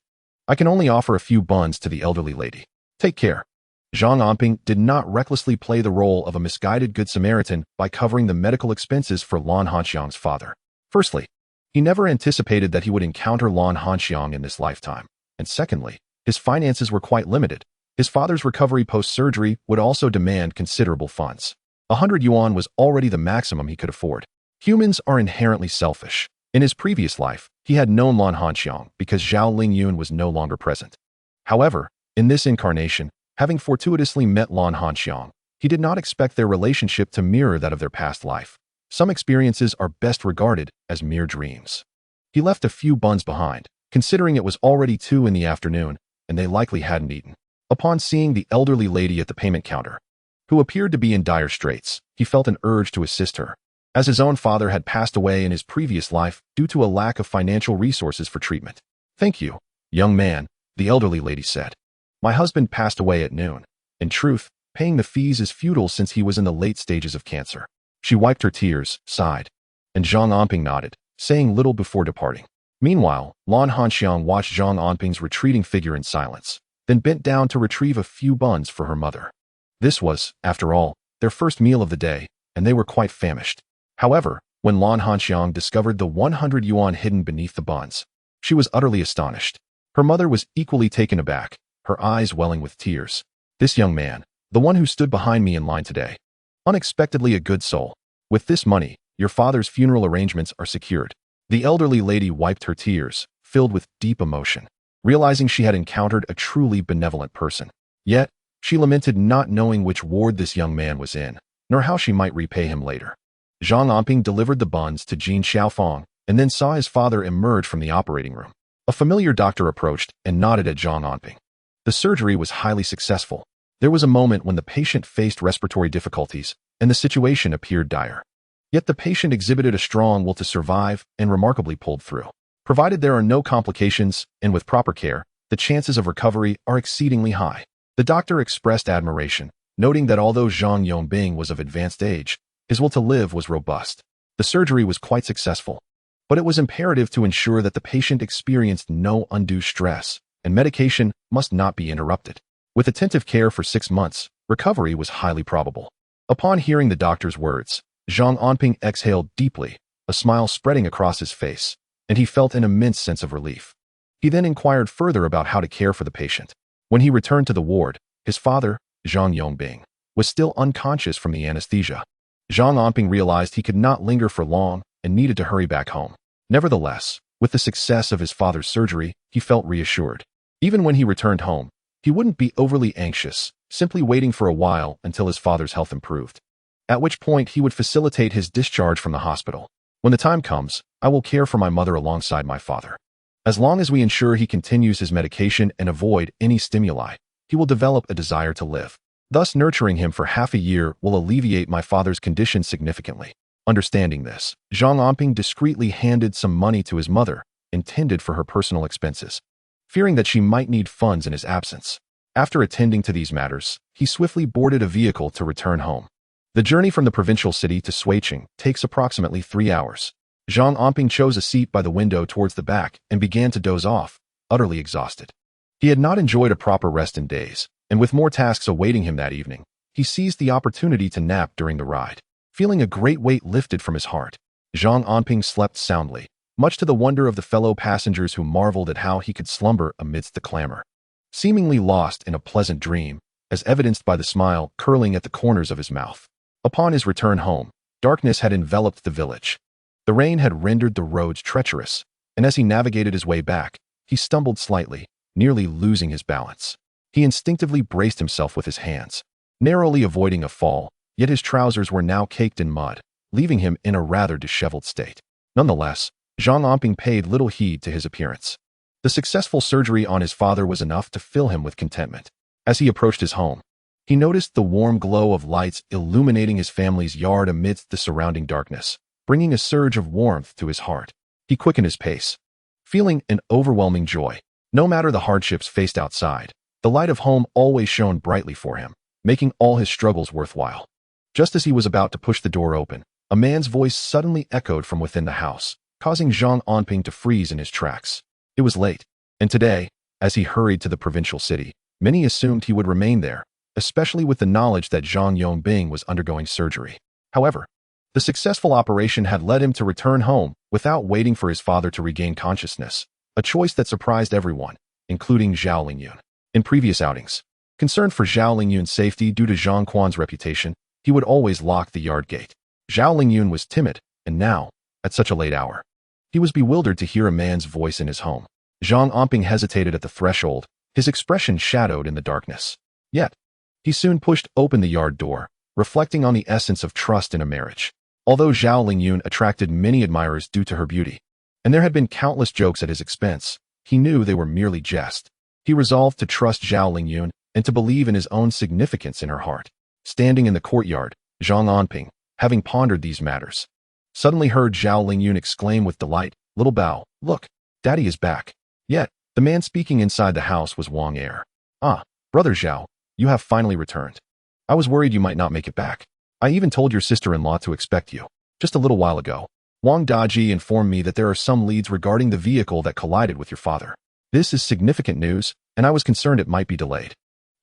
I can only offer a few buns to the elderly lady. Take care." Zhang Anping did not recklessly play the role of a misguided Good Samaritan by covering the medical expenses for Lan Hanxiang's father. Firstly, he never anticipated that he would encounter Lan Hanxiang in this lifetime, and secondly, his finances were quite limited. His father's recovery post-surgery would also demand considerable funds. 100 yuan was already the maximum he could afford. Humans are inherently selfish. In his previous life, he had known Lan Hanxiang because Zhao Lingyun was no longer present. However, in this incarnation, having fortuitously met Lan Hanxiang, he did not expect their relationship to mirror that of their past life. Some experiences are best regarded as mere dreams. He left a few buns behind, considering it was already 2 in the afternoon, and they likely hadn't eaten. Upon seeing the elderly lady at the payment counter, who appeared to be in dire straits, he felt an urge to assist her, as his own father had passed away in his previous life due to a lack of financial resources for treatment. "Thank you, young man," the elderly lady said. "My husband passed away at noon. In truth, paying the fees is futile since he was in the late stages of cancer." She wiped her tears, sighed, and Zhang Anping nodded, saying little before departing. Meanwhile, Lan Hanxiang watched Zhang Anping's retreating figure in silence, then bent down to retrieve a few buns for her mother. This was, after all, their first meal of the day, and they were quite famished. However, when Lan Hanxiang discovered the 100 yuan hidden beneath the buns, she was utterly astonished. Her mother was equally taken aback, her eyes welling with tears. "This young man, the one who stood behind me in line today, unexpectedly a good soul. With this money, your father's funeral arrangements are secured." The elderly lady wiped her tears, filled with deep emotion, realizing she had encountered a truly benevolent person. Yet, she lamented not knowing which ward this young man was in, nor how she might repay him later. Zhang Anping delivered the buns to Jin Xiaofang and then saw his father emerge from the operating room. A familiar doctor approached and nodded at Zhang Anping. The surgery was highly successful. There was a moment when the patient faced respiratory difficulties, and the situation appeared dire. Yet the patient exhibited a strong will to survive and remarkably pulled through. Provided there are no complications and with proper care, the chances of recovery are exceedingly high. The doctor expressed admiration, noting that although Zhang Anping was of advanced age, his will to live was robust. The surgery was quite successful, but it was imperative to ensure that the patient experienced no undue stress, and medication must not be interrupted. With attentive care for 6 months, recovery was highly probable. Upon hearing the doctor's words, Zhang Anping exhaled deeply, a smile spreading across his face, and he felt an immense sense of relief. He then inquired further about how to care for the patient. When he returned to the ward, his father, Zhang Anping, was still unconscious from the anesthesia. Zhang Anping realized he could not linger for long and needed to hurry back home. Nevertheless, with the success of his father's surgery, he felt reassured. Even when he returned home, he wouldn't be overly anxious, simply waiting for a while until his father's health improved, at which point he would facilitate his discharge from the hospital. When the time comes, I will care for my mother alongside my father. As long as we ensure he continues his medication and avoid any stimuli, he will develop a desire to live. Thus, nurturing him for half a year will alleviate my father's condition significantly. Understanding this, Zhang Anping discreetly handed some money to his mother, intended for her personal expenses, fearing that she might need funds in his absence. After attending to these matters, he swiftly boarded a vehicle to return home. The journey from the provincial city to Suiqing takes approximately 3 hours. Zhang Anping chose a seat by the window towards the back and began to doze off, utterly exhausted. He had not enjoyed a proper rest in days, and with more tasks awaiting him that evening, he seized the opportunity to nap during the ride. Feeling a great weight lifted from his heart, Zhang Anping slept soundly, much to the wonder of the fellow passengers who marveled at how he could slumber amidst the clamor. Seemingly lost in a pleasant dream, as evidenced by the smile curling at the corners of his mouth. Upon his return home, darkness had enveloped the village. The rain had rendered the roads treacherous, and as he navigated his way back, he stumbled slightly, nearly losing his balance. He instinctively braced himself with his hands, narrowly avoiding a fall, yet his trousers were now caked in mud, leaving him in a rather disheveled state. Nonetheless, Zhang Anping paid little heed to his appearance. The successful surgery on his father was enough to fill him with contentment. As he approached his home, he noticed the warm glow of lights illuminating his family's yard amidst the surrounding darkness, bringing a surge of warmth to his heart. He quickened his pace, feeling an overwhelming joy. No matter the hardships faced outside, the light of home always shone brightly for him, making all his struggles worthwhile. Just as he was about to push the door open, a man's voice suddenly echoed from within the house, causing Zhang Anping to freeze in his tracks. It was late, and today, as he hurried to the provincial city, many assumed he would remain there, especially with the knowledge that Zhang Anping was undergoing surgery. However, the successful operation had led him to return home without waiting for his father to regain consciousness, a choice that surprised everyone, including Zhao Lingyun. In previous outings, concerned for Zhao Lingyun's safety due to Zhang Quan's reputation, he would always lock the yard gate. Zhao Lingyun was timid, and now, at such a late hour, he was bewildered to hear a man's voice in his home. Zhang Anping hesitated at the threshold, his expression shadowed in the darkness. Yet, he soon pushed open the yard door, reflecting on the essence of trust in a marriage. Although Zhao Lingyun attracted many admirers due to her beauty, and there had been countless jokes at his expense, he knew they were merely jest. He resolved to trust Zhao Lingyun and to believe in his own significance in her heart. Standing in the courtyard, Zhang Anping, having pondered these matters, suddenly heard Zhao Lingyun exclaim with delight, "Little Bao, look, Daddy is back." Yet, the man speaking inside the house was Wang Er. "Ah, Brother Zhao, you have finally returned. I was worried you might not make it back. I even told your sister-in-law to expect you. Just a little while ago, Wang Daji informed me that there are some leads regarding the vehicle that collided with your father. This is significant news, and I was concerned it might be delayed.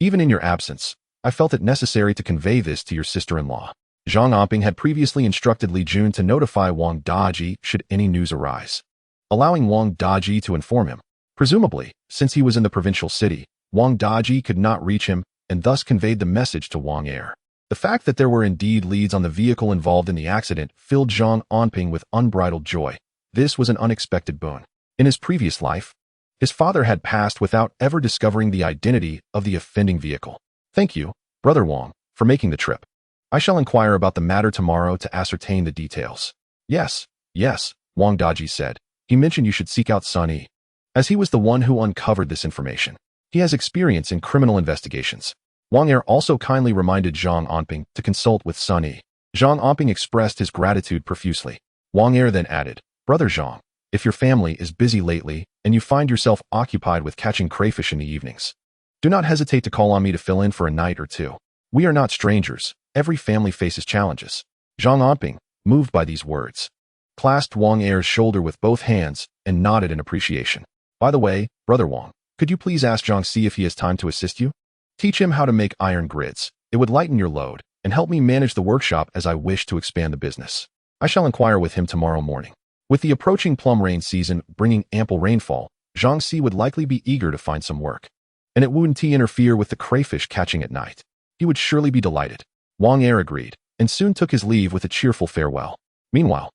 Even in your absence, I felt it necessary to convey this to your sister-in-law." Zhang Anping had previously instructed Li Jun to notify Wang Daji should any news arise, allowing Wang Daji to inform him. Presumably, since he was in the provincial city, Wang Daji could not reach him and thus conveyed the message to Wang Er. The fact that there were indeed leads on the vehicle involved in the accident filled Zhang Anping with unbridled joy. This was an unexpected boon. In his previous life, his father had passed without ever discovering the identity of the offending vehicle. "Thank you, Brother Wang, for making the trip. I shall inquire about the matter tomorrow to ascertain the details." Yes, Wang Daji said. "He mentioned you should seek out Sun Yi, as he was the one who uncovered this information. He has experience in criminal investigations." Wang Er also kindly reminded Zhang Anping to consult with Sun Yi. Zhang Anping expressed his gratitude profusely. Wang Er then added, Brother Zhang, if your family is busy lately and you find yourself occupied with catching crayfish in the evenings, do not hesitate to call on me to fill in for a night or two. We are not strangers. Every family faces challenges. Zhang Anping, moved by these words, clasped Wang Er's shoulder with both hands and nodded in appreciation. By the way, Brother Wang, could you please ask Zhang Si if he has time to assist you? Teach him how to make iron grids. It would lighten your load and help me manage the workshop as I wish to expand the business. I shall inquire with him tomorrow morning. With the approaching plum rain season bringing ample rainfall, Zhang Si would likely be eager to find some work. And it wouldn't interfere with the crayfish catching at night. He would surely be delighted. Wang Er agreed, and soon took his leave with a cheerful farewell. Meanwhile,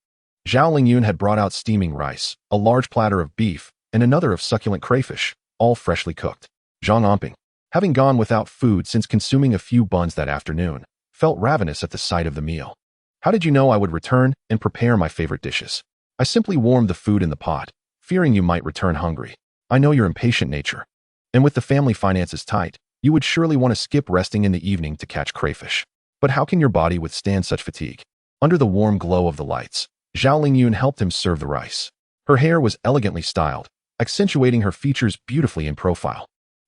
Zhao Lingyun had brought out steaming rice, a large platter of beef, and another of succulent crayfish, all freshly cooked. Zhang Anping, having gone without food since consuming a few buns that afternoon, felt ravenous at the sight of the meal. How did you know I would return and prepare my favorite dishes? I simply warmed the food in the pot, fearing you might return hungry. I know your impatient nature. And with the family finances tight, you would surely want to skip resting in the evening to catch crayfish. But how can your body withstand such fatigue? Under the warm glow of the lights, Zhao Lingyun helped him serve the rice. Her hair was elegantly styled, accentuating her features beautifully in profile.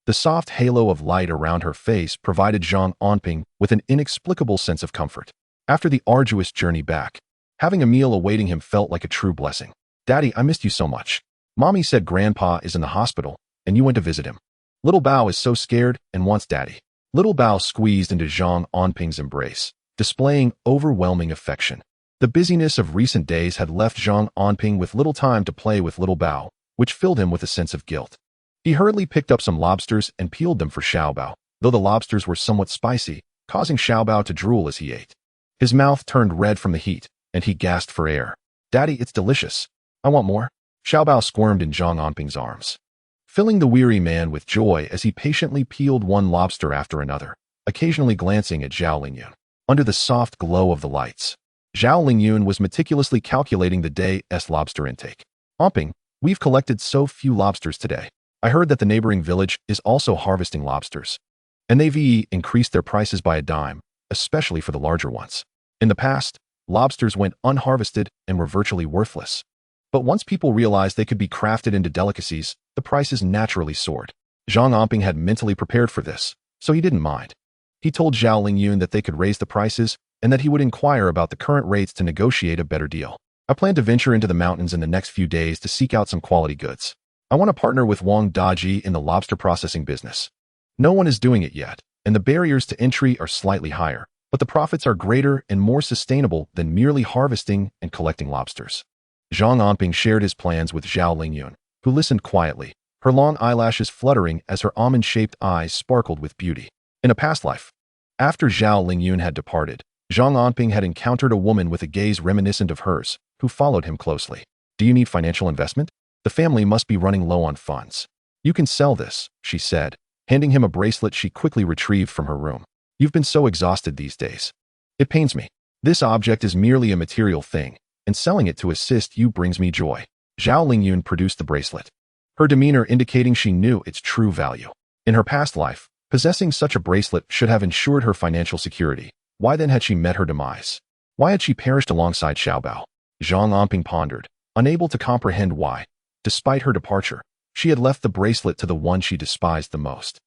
The soft halo of light around her face provided Zhang Anping with an inexplicable sense of comfort. After the arduous journey back, having a meal awaiting him felt like a true blessing. Daddy, I missed you so much. Mommy said Grandpa is in the hospital, and you went to visit him. Little Bao is so scared and wants Daddy. Little Bao squeezed into Zhang Anping's embrace, displaying overwhelming affection. The busyness of recent days had left Zhang Anping with little time to play with Little Bao, which filled him with a sense of guilt. He hurriedly picked up some lobsters and peeled them for Xiaobao, though the lobsters were somewhat spicy, causing Xiaobao to drool as he ate. His mouth turned red from the heat, and he gasped for air. Daddy, it's delicious. I want more. Xiaobao squirmed in Zhang Anping's arms, filling the weary man with joy as he patiently peeled one lobster after another, occasionally glancing at Zhao Lingyun. Under the soft glow of the lights, Zhao Lingyun was meticulously calculating the day's lobster intake. Anping, we've collected so few lobsters today. I heard that the neighboring village is also harvesting lobsters, and they've increased their prices by a dime, especially for the larger ones. In the past, lobsters went unharvested and were virtually worthless. But once people realized they could be crafted into delicacies, the prices naturally soared. Zhang Anping had mentally prepared for this, so he didn't mind. He told Zhao Lingyun that they could raise the prices and that he would inquire about the current rates to negotiate a better deal. I plan to venture into the mountains in the next few days to seek out some quality goods. I want to partner with Wang Daji in the lobster processing business. No one is doing it yet, and the barriers to entry are slightly higher, but the profits are greater and more sustainable than merely harvesting and collecting lobsters. Zhang Anping shared his plans with Zhao Lingyun, who listened quietly, her long eyelashes fluttering as her almond-shaped eyes sparkled with beauty. In a past life, after Zhao Lingyun had departed, Zhang Anping had encountered a woman with a gaze reminiscent of hers, who followed him closely. Do you need financial investment? The family must be running low on funds. You can sell this, she said, handing him a bracelet she quickly retrieved from her room. You've been so exhausted these days. It pains me. This object is merely a material thing, and selling it to assist you brings me joy. Zhao Lingyun produced the bracelet, her demeanor indicating she knew its true value. In her past life, possessing such a bracelet should have ensured her financial security. Why then had she met her demise? Why had she perished alongside Xiaobao? Zhang Anping pondered, unable to comprehend why, despite her departure, she had left the bracelet to the one she despised the most.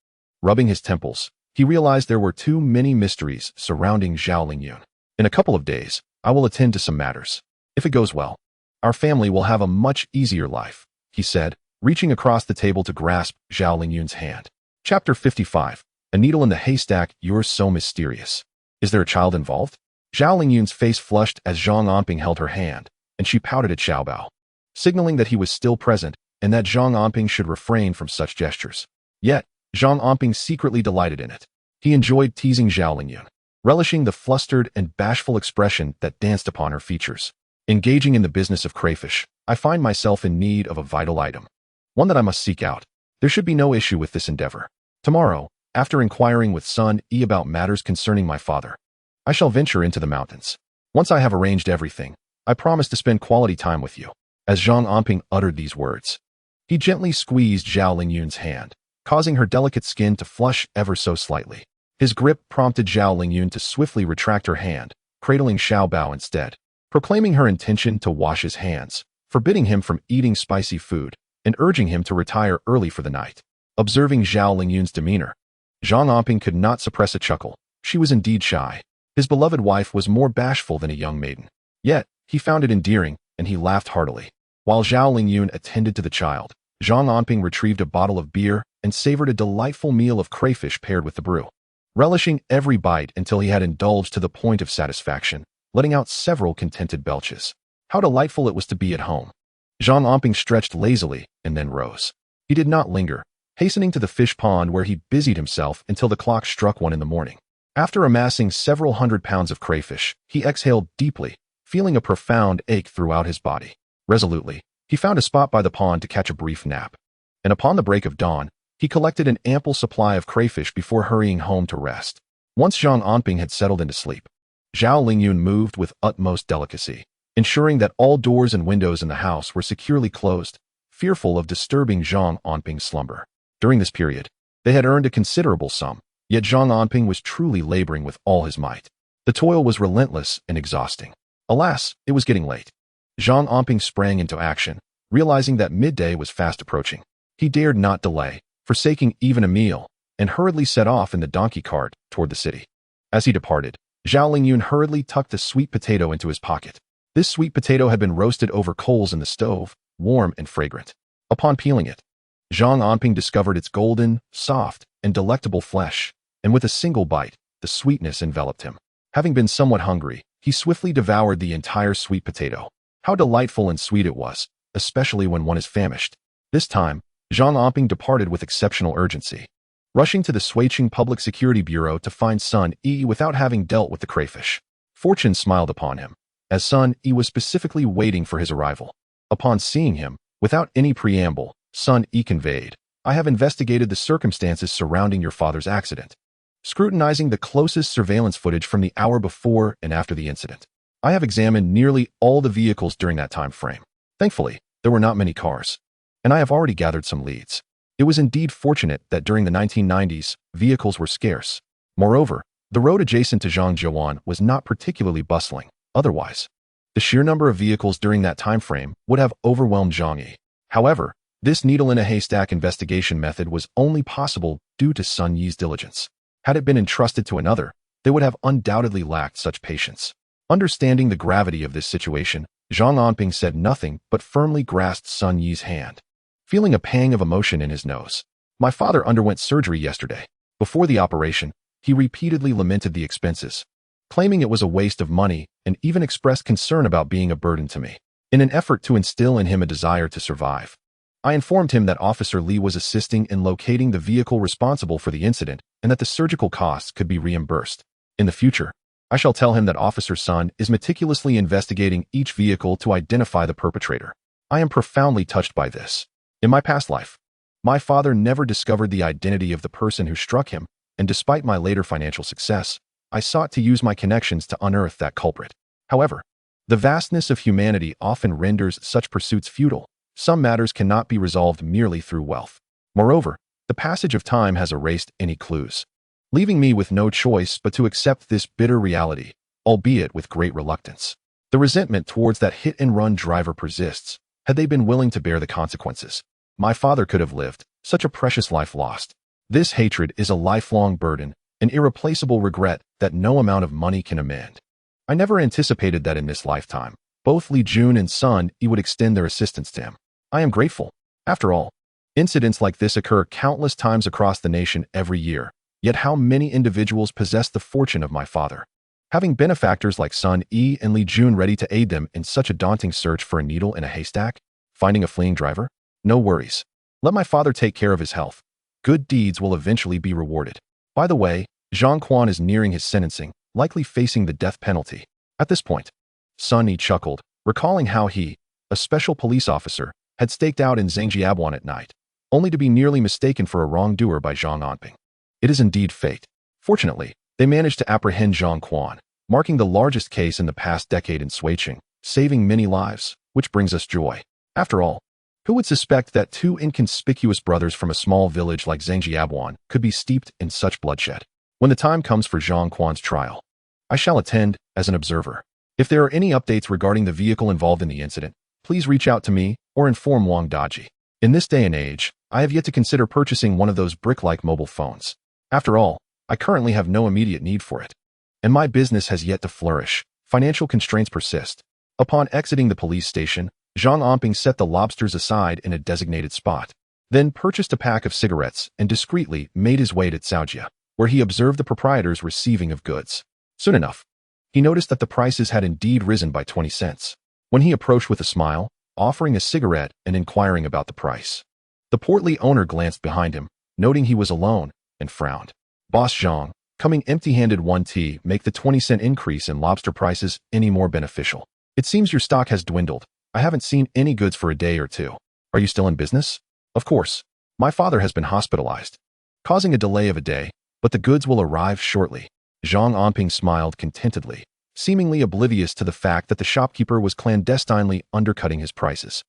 Rubbing his temples, he realized there were too many mysteries surrounding Zhao Lingyun. In a couple of days, I will attend to some matters. If it goes well, our family will have a much easier life, he said, reaching across the table to grasp Zhao Lingyun's hand. Chapter 55. A needle in the haystack. You're so mysterious. Is there a child involved? Zhao Lingyun's face flushed as Zhang Anping held her hand, and she pouted at Xiaobao, signaling that he was still present and that Zhang Anping should refrain from such gestures. Yet, Zhang Anping secretly delighted in it. He enjoyed teasing Zhao Lingyun, relishing the flustered and bashful expression that danced upon her features. Engaging in the business of crayfish, I find myself in need of a vital item, one that I must seek out. There should be no issue with this endeavor. Tomorrow, after inquiring with Sun E about matters concerning my father, I shall venture into the mountains. Once I have arranged everything, I promise to spend quality time with you. As Zhang Anping uttered these words, he gently squeezed Zhao Lingyun's hand, causing her delicate skin to flush ever so slightly. His grip prompted Zhao Lingyun to swiftly retract her hand, cradling Xiao Bao instead, proclaiming her intention to wash his hands, forbidding him from eating spicy food, and urging him to retire early for the night. Observing Zhao Lingyun's demeanor, Zhang Anping could not suppress a chuckle. She was indeed shy. His beloved wife was more bashful than a young maiden. Yet, he found it endearing, and he laughed heartily. While Zhao Lingyun attended to the child, Zhang Anping retrieved a bottle of beer and savored a delightful meal of crayfish paired with the brew, relishing every bite until he had indulged to the point of satisfaction, letting out several contented belches. How delightful it was to be at home. Zhang Anping stretched lazily and then rose. He did not linger, hastening to the fish pond where he busied himself until the clock struck 1 in the morning. After amassing several hundred pounds of crayfish, he exhaled deeply, feeling a profound ache throughout his body. Resolutely, he found a spot by the pond to catch a brief nap. And upon the break of dawn, he collected an ample supply of crayfish before hurrying home to rest. Once Zhang Anping had settled into sleep, Zhao Lingyun moved with utmost delicacy, ensuring that all doors and windows in the house were securely closed, fearful of disturbing Zhang Anping's slumber. During this period, they had earned a considerable sum, yet Zhang Anping was truly laboring with all his might. The toil was relentless and exhausting. Alas, it was getting late. Zhang Anping sprang into action, realizing that midday was fast approaching. He dared not delay, forsaking even a meal, and hurriedly set off in the donkey cart toward the city. As he departed, Zhao Lingyun hurriedly tucked a sweet potato into his pocket. This sweet potato had been roasted over coals in the stove, warm and fragrant. Upon peeling it, Zhang Anping discovered its golden, soft, and delectable flesh, and with a single bite, the sweetness enveloped him. Having been somewhat hungry, he swiftly devoured the entire sweet potato. How delightful and sweet it was, especially when one is famished. This time, Zhang Anping departed with exceptional urgency, rushing to the Shuiqing Public Security Bureau to find Sun Yi without having dealt with the crayfish. Fortune smiled upon him, as Sun Yi was specifically waiting for his arrival. Upon seeing him, without any preamble, Sun Yi conveyed, "I have investigated the circumstances surrounding your father's accident, scrutinizing the closest surveillance footage from the hour before and after the incident. I have examined nearly all the vehicles during that time frame. Thankfully, there were not many cars, and I have already gathered some leads. It was indeed fortunate that during the 1990s, vehicles were scarce. Moreover, the road adjacent to Zhangjiawan was not particularly bustling. Otherwise, the sheer number of vehicles during that time frame would have overwhelmed Zhang Yi. However, this needle-in-a-haystack investigation method was only possible due to Sun Yi's diligence. Had it been entrusted to another, they would have undoubtedly lacked such patience." Understanding the gravity of this situation, Zhang Anping said nothing but firmly grasped Sun Yi's hand, feeling a pang of emotion in his nose. "My father underwent surgery yesterday. Before the operation, he repeatedly lamented the expenses, claiming it was a waste of money and even expressed concern about being a burden to me. In an effort to instill in him a desire to survive, I informed him that Officer Li was assisting in locating the vehicle responsible for the incident and that the surgical costs could be reimbursed. In the future, I shall tell him that Officer Sun is meticulously investigating each vehicle to identify the perpetrator. I am profoundly touched by this. In my past life, my father never discovered the identity of the person who struck him, and despite my later financial success, I sought to use my connections to unearth that culprit. However, the vastness of humanity often renders such pursuits futile. Some matters cannot be resolved merely through wealth. Moreover, the passage of time has erased any clues, leaving me with no choice but to accept this bitter reality, albeit with great reluctance. The resentment towards that hit-and-run driver persists. Had they been willing to bear the consequences, my father could have lived, such a precious life lost. This hatred is a lifelong burden, an irreplaceable regret that no amount of money can amend. I never anticipated that in this lifetime, both Li Jun and Sun Yi would extend their assistance to him. I am grateful. After all, incidents like this occur countless times across the nation every year, yet how many individuals possess the fortune of my father? Having benefactors like Sun Yi and Li Jun ready to aid them in such a daunting search for a needle in a haystack, finding a fleeing driver? No worries. Let my father take care of his health. Good deeds will eventually be rewarded. By the way, Zhang Quan is nearing his sentencing, likely facing the death penalty. At this point, Sun Yi chuckled, recalling how he, a special police officer, had staked out in Zhangjiabuan at night, only to be nearly mistaken for a wrongdoer by Zhang Anping. It is indeed fate. Fortunately, they managed to apprehend Zhang Quan, marking the largest case in the past decade in Shuiqing, saving many lives, which brings us joy. After all, who would suspect that two inconspicuous brothers from a small village like Zhangjiabuan could be steeped in such bloodshed? When the time comes for Zhang Quan's trial, I shall attend as an observer. If there are any updates regarding the vehicle involved in the incident, please reach out to me or inform Wang Daji. In this day and age, I have yet to consider purchasing one of those brick-like mobile phones. After all, I currently have no immediate need for it. And my business has yet to flourish. Financial constraints persist. Upon exiting the police station, Zhang Anping set the lobsters aside in a designated spot, then purchased a pack of cigarettes and discreetly made his way to Caojia, where he observed the proprietor's receiving of goods. Soon enough, he noticed that the prices had indeed risen by 20 cents. When he approached with a smile, offering a cigarette and inquiring about the price, the portly owner glanced behind him, noting he was alone, and frowned. Boss Zhang, coming empty-handed, won't make the 20-cent increase in lobster prices any more beneficial. It seems your stock has dwindled. I haven't seen any goods for a day or two. Are you still in business? Of course. My father has been hospitalized, causing a delay of a day, but the goods will arrive shortly. Zhang Anping smiled contentedly, seemingly oblivious to the fact that the shopkeeper was clandestinely undercutting his prices.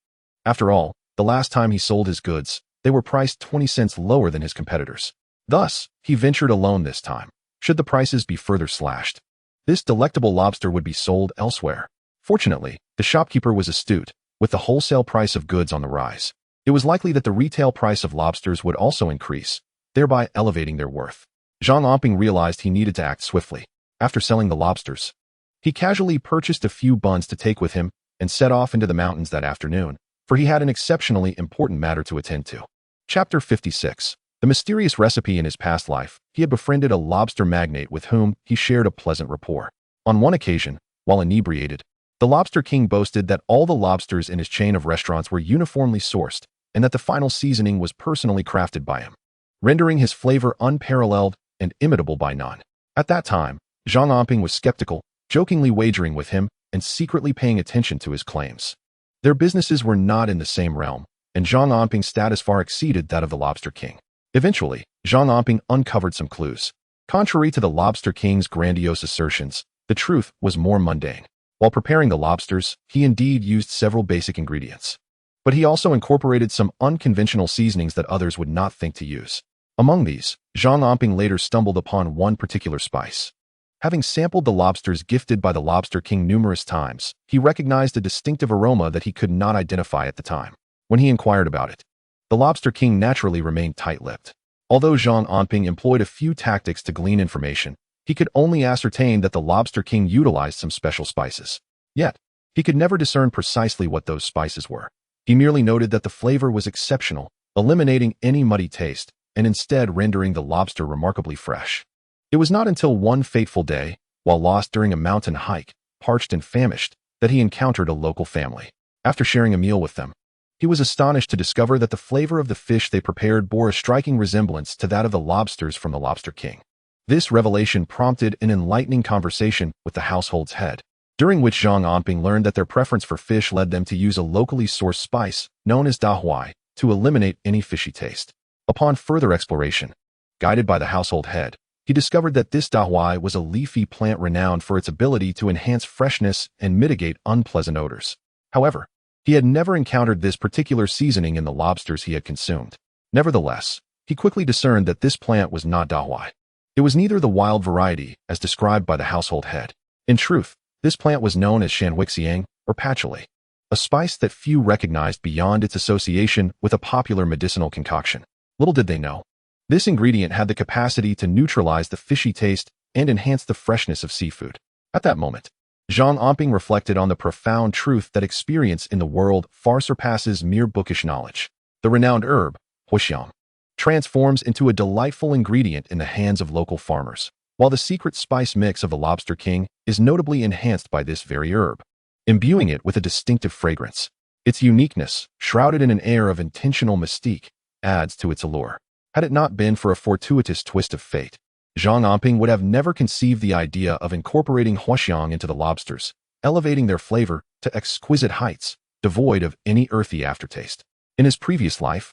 After all, the last time he sold his goods, they were priced 20 cents lower than his competitors. Thus, he ventured alone this time. Should the prices be further slashed, this delectable lobster would be sold elsewhere. Fortunately, the shopkeeper was astute. With the wholesale price of goods on the rise, it was likely that the retail price of lobsters would also increase, thereby elevating their worth. Zhang Anping realized he needed to act swiftly. After selling the lobsters, he casually purchased a few buns to take with him and set off into the mountains that afternoon, for he had an exceptionally important matter to attend to. Chapter 56. The mysterious recipe. In his past life, he had befriended a lobster magnate with whom he shared a pleasant rapport. On one occasion, while inebriated, the Lobster King boasted that all the lobsters in his chain of restaurants were uniformly sourced and that the final seasoning was personally crafted by him, rendering his flavor unparalleled and imitable by none. At that time, Zhang Anping was skeptical, jokingly wagering with him and secretly paying attention to his claims. Their businesses were not in the same realm, and Zhang Anping's status far exceeded that of the Lobster King. Eventually, Zhang Anping uncovered some clues. Contrary to the Lobster King's grandiose assertions, the truth was more mundane. While preparing the lobsters, he indeed used several basic ingredients, but he also incorporated some unconventional seasonings that others would not think to use. Among these, Zhang Anping later stumbled upon one particular spice. Having sampled the lobsters gifted by the Lobster King numerous times, he recognized a distinctive aroma that he could not identify at the time. When he inquired about it, the Lobster King naturally remained tight-lipped. Although Zhang Anping employed a few tactics to glean information, he could only ascertain that the Lobster King utilized some special spices. Yet, he could never discern precisely what those spices were. He merely noted that the flavor was exceptional, eliminating any muddy taste, and instead rendering the lobster remarkably fresh. It was not until one fateful day, while lost during a mountain hike, parched and famished, that he encountered a local family. After sharing a meal with them, he was astonished to discover that the flavor of the fish they prepared bore a striking resemblance to that of the lobsters from the Lobster King. This revelation prompted an enlightening conversation with the household's head, during which Zhang Anping learned that their preference for fish led them to use a locally sourced spice, known as dahuai, to eliminate any fishy taste. Upon further exploration, guided by the household head, he discovered that this dahuai was a leafy plant renowned for its ability to enhance freshness and mitigate unpleasant odors. However, he had never encountered this particular seasoning in the lobsters he had consumed. Nevertheless, he quickly discerned that this plant was not dahuai. It was neither the wild variety, as described by the household head. In truth, this plant was known as shanwixiang, or patchouli, a spice that few recognized beyond its association with a popular medicinal concoction. Little did they know, this ingredient had the capacity to neutralize the fishy taste and enhance the freshness of seafood. At that moment, Zhang Anping reflected on the profound truth that experience in the world far surpasses mere bookish knowledge. The renowned herb, huixiang, transforms into a delightful ingredient in the hands of local farmers, while the secret spice mix of the Lobster King is notably enhanced by this very herb, imbuing it with a distinctive fragrance. Its uniqueness, shrouded in an air of intentional mystique, adds to its allure. Had it not been for a fortuitous twist of fate, Zhang Anping would have never conceived the idea of incorporating huixiang into the lobsters, elevating their flavor to exquisite heights, devoid of any earthy aftertaste. In his previous life,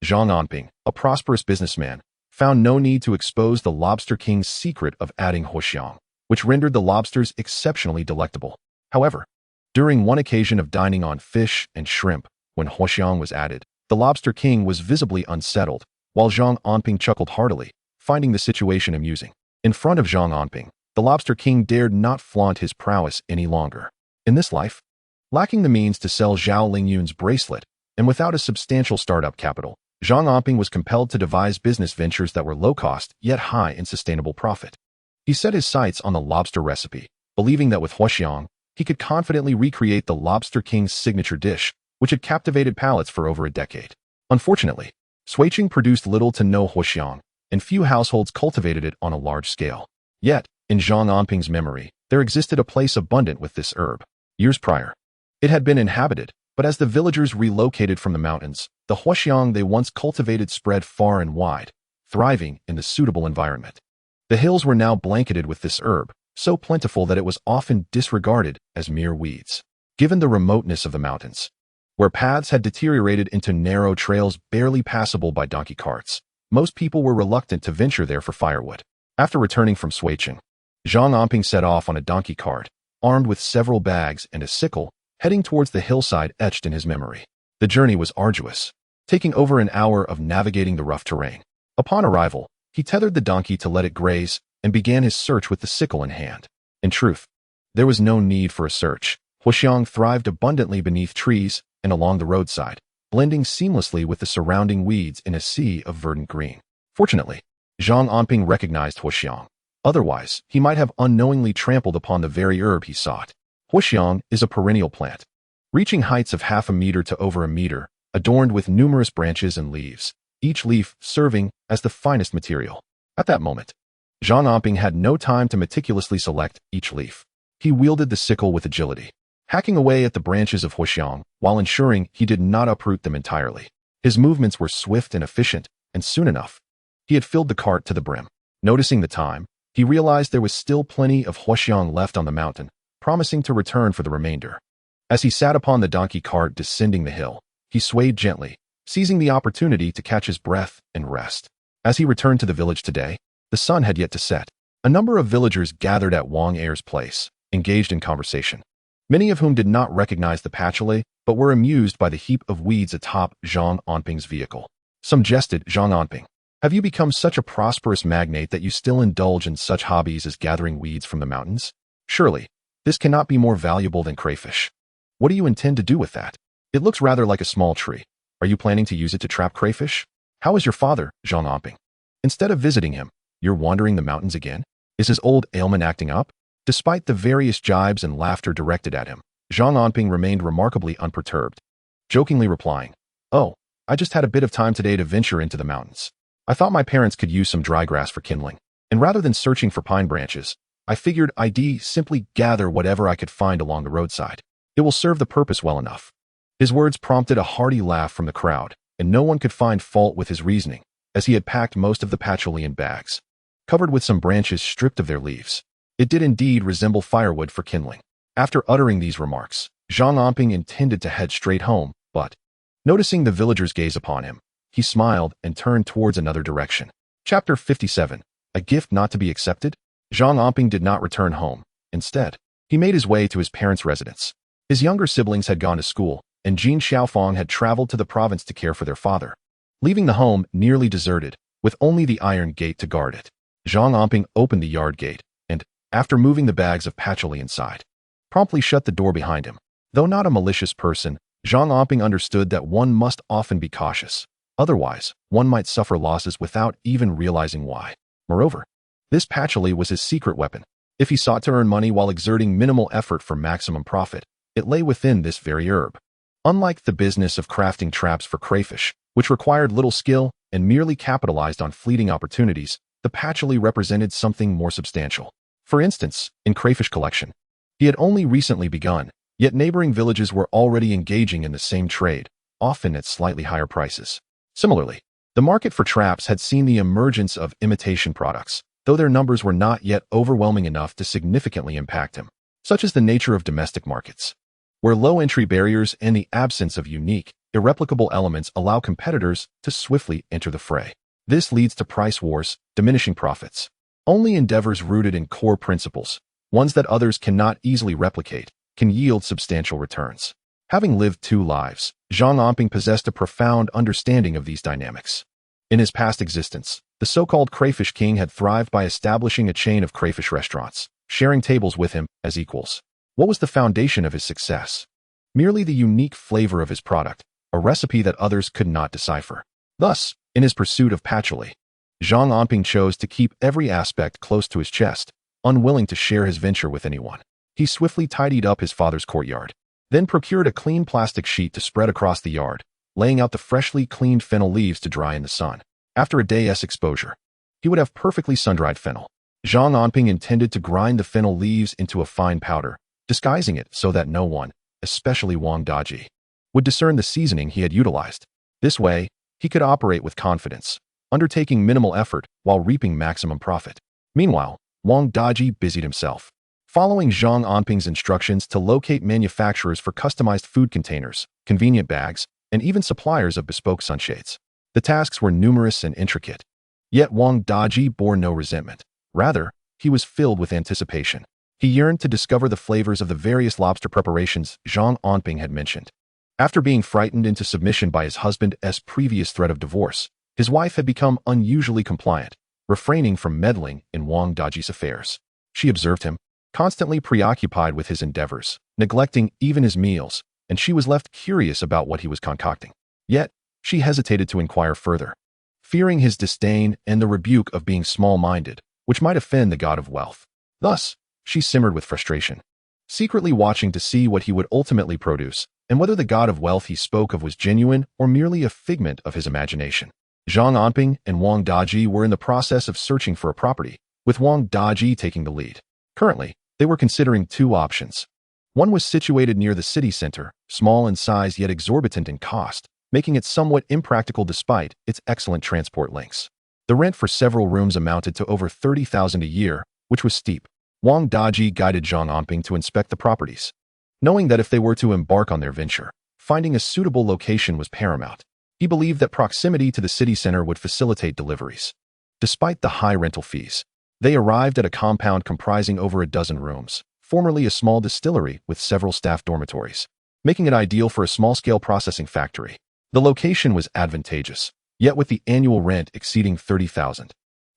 Zhang Anping, a prosperous businessman, found no need to expose the Lobster King's secret of adding huixiang, which rendered the lobsters exceptionally delectable. However, during one occasion of dining on fish and shrimp, when huixiang was added, the Lobster King was visibly unsettled, while Zhang Anping chuckled heartily, finding the situation amusing. In front of Zhang Anping, the Lobster King dared not flaunt his prowess any longer. In this life, lacking the means to sell Zhao Lingyun's bracelet, and without a substantial startup capital, Zhang Anping was compelled to devise business ventures that were low-cost yet high in sustainable profit. He set his sights on the lobster recipe, believing that with Huaxiang, he could confidently recreate the Lobster King's signature dish, which had captivated palates for over a decade. Unfortunately, Suiqing produced little to no Huaxiang, and few households cultivated it on a large scale. Yet, in Zhang Anping's memory, there existed a place abundant with this herb. Years prior, it had been inhabited, but as the villagers relocated from the mountains, the Huaxiang they once cultivated spread far and wide, thriving in the suitable environment. The hills were now blanketed with this herb, so plentiful that it was often disregarded as mere weeds. Given the remoteness of the mountains, where paths had deteriorated into narrow trails barely passable by donkey carts, most people were reluctant to venture there for firewood. After returning from Suiqing, Zhang Anping set off on a donkey cart, armed with several bags and a sickle, heading towards the hillside etched in his memory. The journey was arduous, taking over an hour of navigating the rough terrain. Upon arrival, he tethered the donkey to let it graze and began his search with the sickle in hand. In truth, there was no need for a search. Huaxiang thrived abundantly beneath trees and along the roadside, blending seamlessly with the surrounding weeds in a sea of verdant green. Fortunately, Zhang Anping recognized Huaxiang. Otherwise, he might have unknowingly trampled upon the very herb he sought. Huaxiang is a perennial plant, reaching heights of half a meter to over a meter, adorned with numerous branches and leaves, each leaf serving as the finest material. At that moment, Zhang Anping had no time to meticulously select each leaf. He wielded the sickle with agility, hacking away at the branches of Huaxiang while ensuring he did not uproot them entirely. His movements were swift and efficient, and soon enough, he had filled the cart to the brim. Noticing the time, he realized there was still plenty of Huaxiang left on the mountain, promising to return for the remainder. As he sat upon the donkey cart descending the hill, he swayed gently, seizing the opportunity to catch his breath and rest. As he returned to the village today, the sun had yet to set. A number of villagers gathered at Wang Er's place, engaged in conversation, many of whom did not recognize the patchouli but were amused by the heap of weeds atop Zhang Anping's vehicle. Some jested, "Zhang Anping, have you become such a prosperous magnate that you still indulge in such hobbies as gathering weeds from the mountains? Surely, this cannot be more valuable than crayfish. What do you intend to do with that? It looks rather like a small tree. Are you planning to use it to trap crayfish? How is your father, Zhang Anping? Instead of visiting him, you're wandering the mountains again? Is his old ailment acting up?" Despite the various jibes and laughter directed at him, Zhang Anping remained remarkably unperturbed, jokingly replying, "Oh, I just had a bit of time today to venture into the mountains. I thought my parents could use some dry grass for kindling, and rather than searching for pine branches, I figured I'd simply gather whatever I could find along the roadside. It will serve the purpose well enough." His words prompted a hearty laugh from the crowd, and no one could find fault with his reasoning, as he had packed most of the patchouli in bags, covered with some branches stripped of their leaves. It did indeed resemble firewood for kindling. After uttering these remarks, Zhang Anping intended to head straight home, but, noticing the villagers' gaze upon him, he smiled and turned towards another direction. Chapter 57. A gift not to be accepted? Zhang Anping did not return home. Instead, he made his way to his parents' residence. His younger siblings had gone to school, and Jin Xiaofang had traveled to the province to care for their father, leaving the home nearly deserted, with only the iron gate to guard it. Zhang Anping opened the yard gate, and, after moving the bags of patchouli inside, promptly shut the door behind him. Though not a malicious person, Zhang Anping understood that one must often be cautious. Otherwise, one might suffer losses without even realizing why. Moreover, this patchouli was his secret weapon. If he sought to earn money while exerting minimal effort for maximum profit, it lay within this very herb. Unlike the business of crafting traps for crayfish, which required little skill and merely capitalized on fleeting opportunities, the patchouli represented something more substantial. For instance, in crayfish collection, he had only recently begun, yet neighboring villages were already engaging in the same trade, often at slightly higher prices. Similarly, the market for traps had seen the emergence of imitation products, though their numbers were not yet overwhelming enough to significantly impact him, such as the nature of domestic markets, where low entry barriers and the absence of unique, irreplicable elements allow competitors to swiftly enter the fray. This leads to price wars, diminishing profits. Only endeavors rooted in core principles, ones that others cannot easily replicate, can yield substantial returns. Having lived 2 lives, Zhang Anping possessed a profound understanding of these dynamics. In his past existence, The so-called crayfish king had thrived by establishing a chain of crayfish restaurants, sharing tables with him as equals. What was the foundation of his success? Merely the unique flavor of his product, a recipe that others could not decipher. Thus, in his pursuit of patchouli, Zhang Anping chose to keep every aspect close to his chest, unwilling to share his venture with anyone. He swiftly tidied up his father's courtyard, then procured a clean plastic sheet to spread across the yard, laying out the freshly cleaned fennel leaves to dry in the sun. After a day's exposure, he would have perfectly sun-dried fennel. Zhang Anping intended to grind the fennel leaves into a fine powder, disguising it so that no one, especially Wang Daji, would discern the seasoning he had utilized. This way, he could operate with confidence, undertaking minimal effort while reaping maximum profit. Meanwhile, Wang Daji busied himself, following Zhang Anping's instructions to locate manufacturers for customized food containers, convenient bags, and even suppliers of bespoke sunshades. The tasks were numerous and intricate, yet Wang Daji bore no resentment. Rather, he was filled with anticipation. He yearned to discover the flavors of the various lobster preparations Zhang Anping had mentioned. After being frightened into submission by his husband's previous threat of divorce, his wife had become unusually compliant, refraining from meddling in Wang Daji's affairs. She observed him, constantly preoccupied with his endeavors, neglecting even his meals, and she was left curious about what he was concocting. Yet, she hesitated to inquire further, fearing his disdain and the rebuke of being small-minded, which might offend the god of wealth. Thus, she simmered with frustration, secretly watching to see what he would ultimately produce, and whether the god of wealth he spoke of was genuine or merely a figment of his imagination. Zhang Anping and Wang Daji were in the process of searching for a property, with Wang Daji taking the lead. Currently, they were considering two options. One was situated near the city center, small in size yet exorbitant in cost, making it somewhat impractical despite its excellent transport links. The rent for several rooms amounted to over 30,000 a year, which was steep. Wang Daji guided Zhang Anping to inspect the properties, knowing that if they were to embark on their venture, finding a suitable location was paramount. He believed that proximity to the city center would facilitate deliveries. Despite the high rental fees, they arrived at a compound comprising over a dozen rooms, formerly a small distillery with several staff dormitories, making it ideal for a small-scale processing factory. The location was advantageous, yet with the annual rent exceeding 30,000.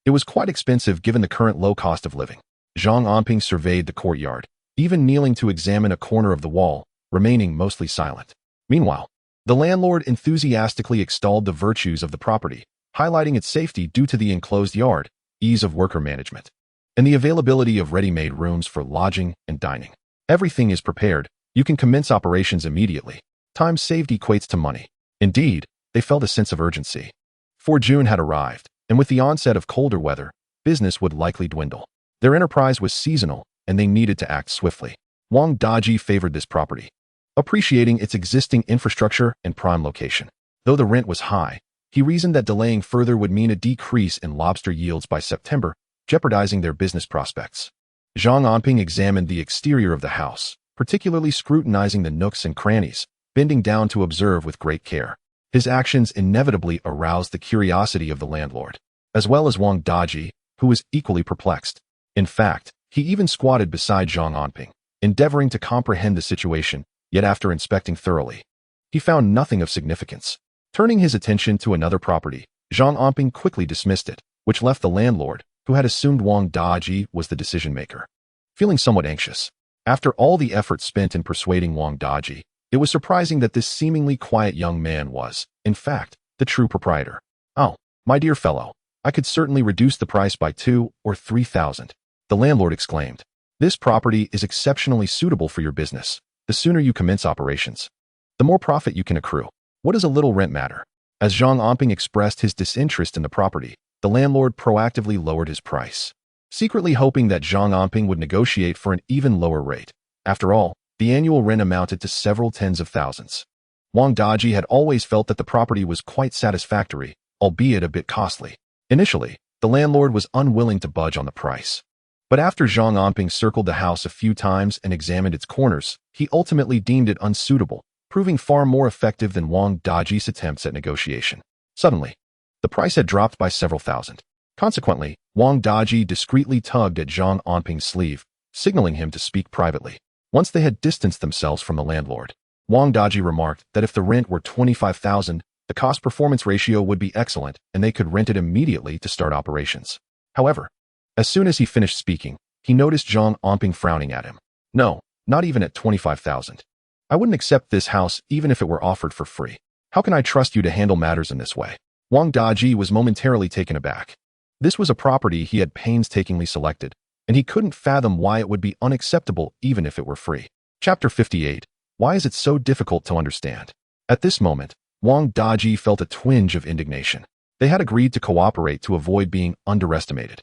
It was quite expensive given the current low cost of living. Zhang Anping surveyed the courtyard, even kneeling to examine a corner of the wall, remaining mostly silent. Meanwhile, the landlord enthusiastically extolled the virtues of the property, highlighting its safety due to the enclosed yard, ease of worker management, and the availability of ready-made rooms for lodging and dining. Everything is prepared. You can commence operations immediately. Time saved equates to money. Indeed, they felt a sense of urgency. For June had arrived, and with the onset of colder weather, business would likely dwindle. Their enterprise was seasonal, and they needed to act swiftly. Wang Daji favored this property, appreciating its existing infrastructure and prime location. Though the rent was high, he reasoned that delaying further would mean a decrease in lobster yields by September, jeopardizing their business prospects. Zhang Anping examined the exterior of the house, particularly scrutinizing the nooks and crannies, bending down to observe with great care. His actions inevitably aroused the curiosity of the landlord, as well as Wang Daji, who was equally perplexed. In fact, he even squatted beside Zhang Anping, endeavoring to comprehend the situation, yet after inspecting thoroughly, he found nothing of significance. Turning his attention to another property, Zhang Anping quickly dismissed it, which left the landlord, who had assumed Wang Daji was the decision-maker, feeling somewhat anxious. After all the effort spent in persuading Wang Daji, it was surprising that this seemingly quiet young man was, in fact, the true proprietor. "Oh, my dear fellow, I could certainly reduce the price by 2,000 or 3,000. The landlord exclaimed. "This property is exceptionally suitable for your business. The sooner you commence operations, the more profit you can accrue. What does a little rent matter?" As Zhang Anping expressed his disinterest in the property, the landlord proactively lowered his price, secretly hoping that Zhang Anping would negotiate for an even lower rate. After all, the annual rent amounted to several tens of thousands. Wang Daji had always felt that the property was quite satisfactory, albeit a bit costly. Initially, the landlord was unwilling to budge on the price. But after Zhang Anping circled the house a few times and examined its corners, he ultimately deemed it unsuitable, proving far more effective than Wang Daji's attempts at negotiation. Suddenly, the price had dropped by several thousand. Consequently, Wang Daji discreetly tugged at Zhang Anping's sleeve, signaling him to speak privately. Once they had distanced themselves from the landlord, Wang Daji remarked that if the rent were 25,000, The cost-performance ratio would be excellent, and they could rent it immediately to start operations. However, as soon as he finished speaking, he noticed Zhang Anping frowning at him. No, not even at 25,000. I wouldn't accept this house even if it were offered for free. How can I trust you to handle matters in this way? Wang Daji was momentarily taken aback. This was a property he had painstakingly selected, and he couldn't fathom why it would be unacceptable even if it were free. Chapter 58. Why is it so difficult to understand? At this moment, Wang Daji felt a twinge of indignation. They had agreed to cooperate to avoid being underestimated.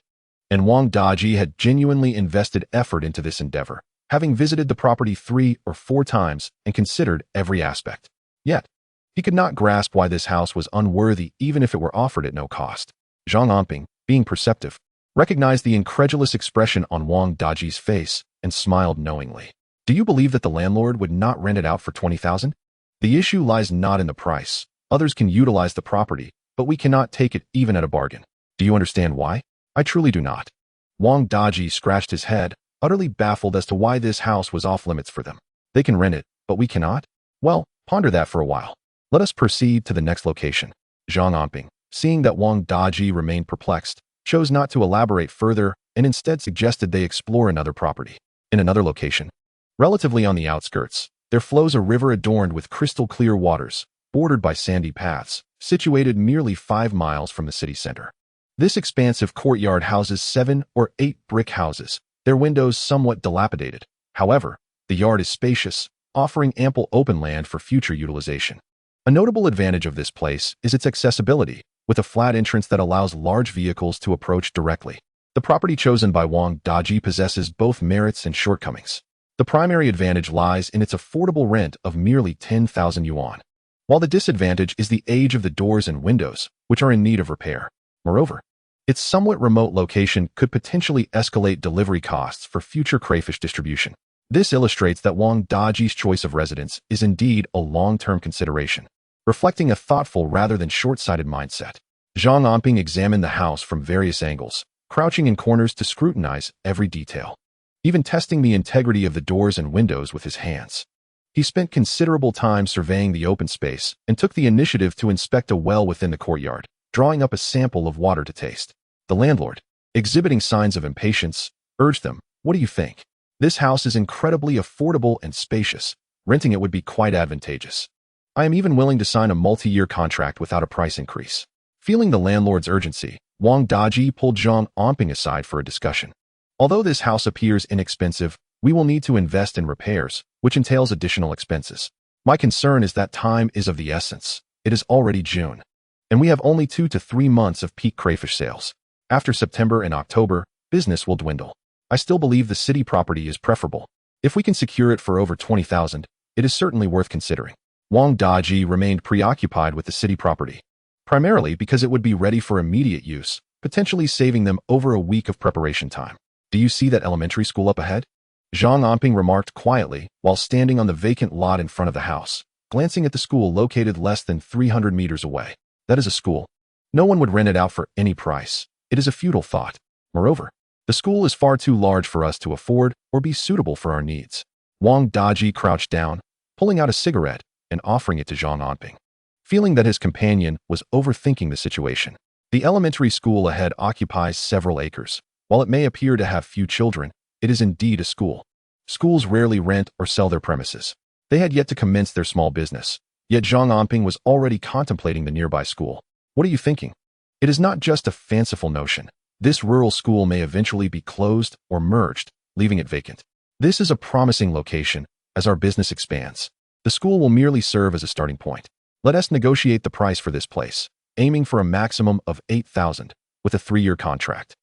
And Wang Daji had genuinely invested effort into this endeavor, having visited the property 3 or 4 times and considered every aspect. Yet, he could not grasp why this house was unworthy even if it were offered at no cost. Zhang Anping, being perceptive, recognized the incredulous expression on Wang Daji's face and smiled knowingly. Do you believe that the landlord would not rent it out for 20,000? The issue lies not in the price. Others can utilize the property, but we cannot take it even at a bargain. Do you understand why? I truly do not. Wang Daji scratched his head, utterly baffled as to why this house was off limits for them. They can rent it, but we cannot? Well, ponder that for a while. Let us proceed to the next location. Zhang Anping, seeing that Wang Daji remained perplexed, chose not to elaborate further and instead suggested they explore another property. In another location, relatively on the outskirts, there flows a river adorned with crystal-clear waters, bordered by sandy paths, situated merely 5 miles from the city center. This expansive courtyard houses 7 or 8 brick houses, their windows somewhat dilapidated. However, the yard is spacious, offering ample open land for future utilization. A notable advantage of this place is its accessibility, with a flat entrance that allows large vehicles to approach directly. The property chosen by Wang Daji possesses both merits and shortcomings. The primary advantage lies in its affordable rent of merely 10,000 yuan, while the disadvantage is the age of the doors and windows, which are in need of repair. Moreover, its somewhat remote location could potentially escalate delivery costs for future crayfish distribution. This illustrates that Wang Daji's choice of residence is indeed a long-term consideration, reflecting a thoughtful rather than short-sighted mindset. Zhang Anping examined the house from various angles, crouching in corners to scrutinize every detail, even testing the integrity of the doors and windows with his hands. He spent considerable time surveying the open space and took the initiative to inspect a well within the courtyard, drawing up a sample of water to taste. The landlord, exhibiting signs of impatience, urged them, "What do you think? This house is incredibly affordable and spacious. Renting it would be quite advantageous. I am even willing to sign a multi-year contract without a price increase." Feeling the landlord's urgency, Wang Daji pulled Zhang Anping aside for a discussion. Although this house appears inexpensive, we will need to invest in repairs, which entails additional expenses. My concern is that time is of the essence. It is already June, and we have only 2 to 3 months of peak crayfish sales. After September and October, business will dwindle. I still believe the city property is preferable. If we can secure it for over 20,000, it is certainly worth considering. Wang Daji remained preoccupied with the city property, primarily because it would be ready for immediate use, potentially saving them over a week of preparation time. Do you see that elementary school up ahead? Zhang Anping remarked quietly while standing on the vacant lot in front of the house, glancing at the school located less than 300 meters away. That is a school. No one would rent it out for any price. It is a futile thought. Moreover, the school is far too large for us to afford or be suitable for our needs. Wang Daji crouched down, pulling out a cigarette and offering it to Zhang Anping, feeling that his companion was overthinking the situation. The elementary school ahead occupies several acres. While it may appear to have few children, it is indeed a school. Schools rarely rent or sell their premises. They had yet to commence their small business, yet Zhang Anping was already contemplating the nearby school. What are you thinking? It is not just a fanciful notion. This rural school may eventually be closed or merged, leaving it vacant. This is a promising location as our business expands. The school will merely serve as a starting point. Let us negotiate the price for this place, aiming for a maximum of 8,000 with a 3-year contract.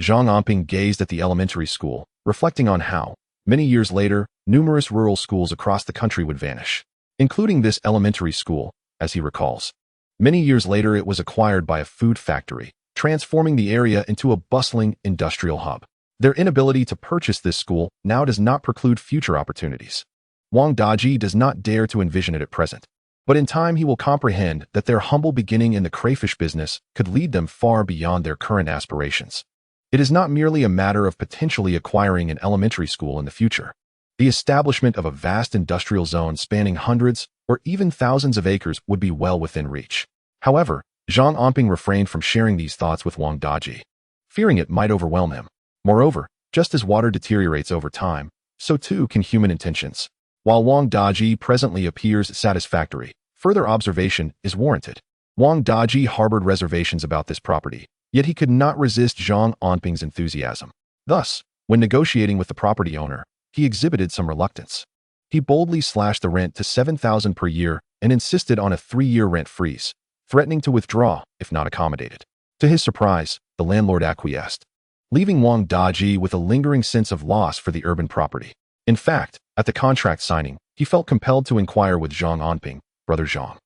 Zhang Anping gazed at the elementary school, reflecting on how, many years later, numerous rural schools across the country would vanish, including this elementary school, as he recalls. Many years later, it was acquired by a food factory, transforming the area into a bustling industrial hub. Their inability to purchase this school now does not preclude future opportunities. Wang Daji does not dare to envision it at present, but in time he will comprehend that their humble beginning in the crayfish business could lead them far beyond their current aspirations. It is not merely a matter of potentially acquiring an elementary school in the future. The establishment of a vast industrial zone spanning hundreds or even thousands of acres would be well within reach. However, Zhang Anping refrained from sharing these thoughts with Wang Daji, fearing it might overwhelm him. Moreover, just as water deteriorates over time, so too can human intentions. While Wang Daji presently appears satisfactory, further observation is warranted. Wang Daji harbored reservations about this property, yet he could not resist Zhang Anping's enthusiasm. Thus, when negotiating with the property owner, he exhibited some reluctance. He boldly slashed the rent to 7,000 per year and insisted on a 3-year rent freeze, threatening to withdraw if not accommodated. To his surprise, the landlord acquiesced, leaving Wang Daji with a lingering sense of loss for the urban property. In fact, at the contract signing, he felt compelled to inquire with Zhang Anping, "Brother Zhang,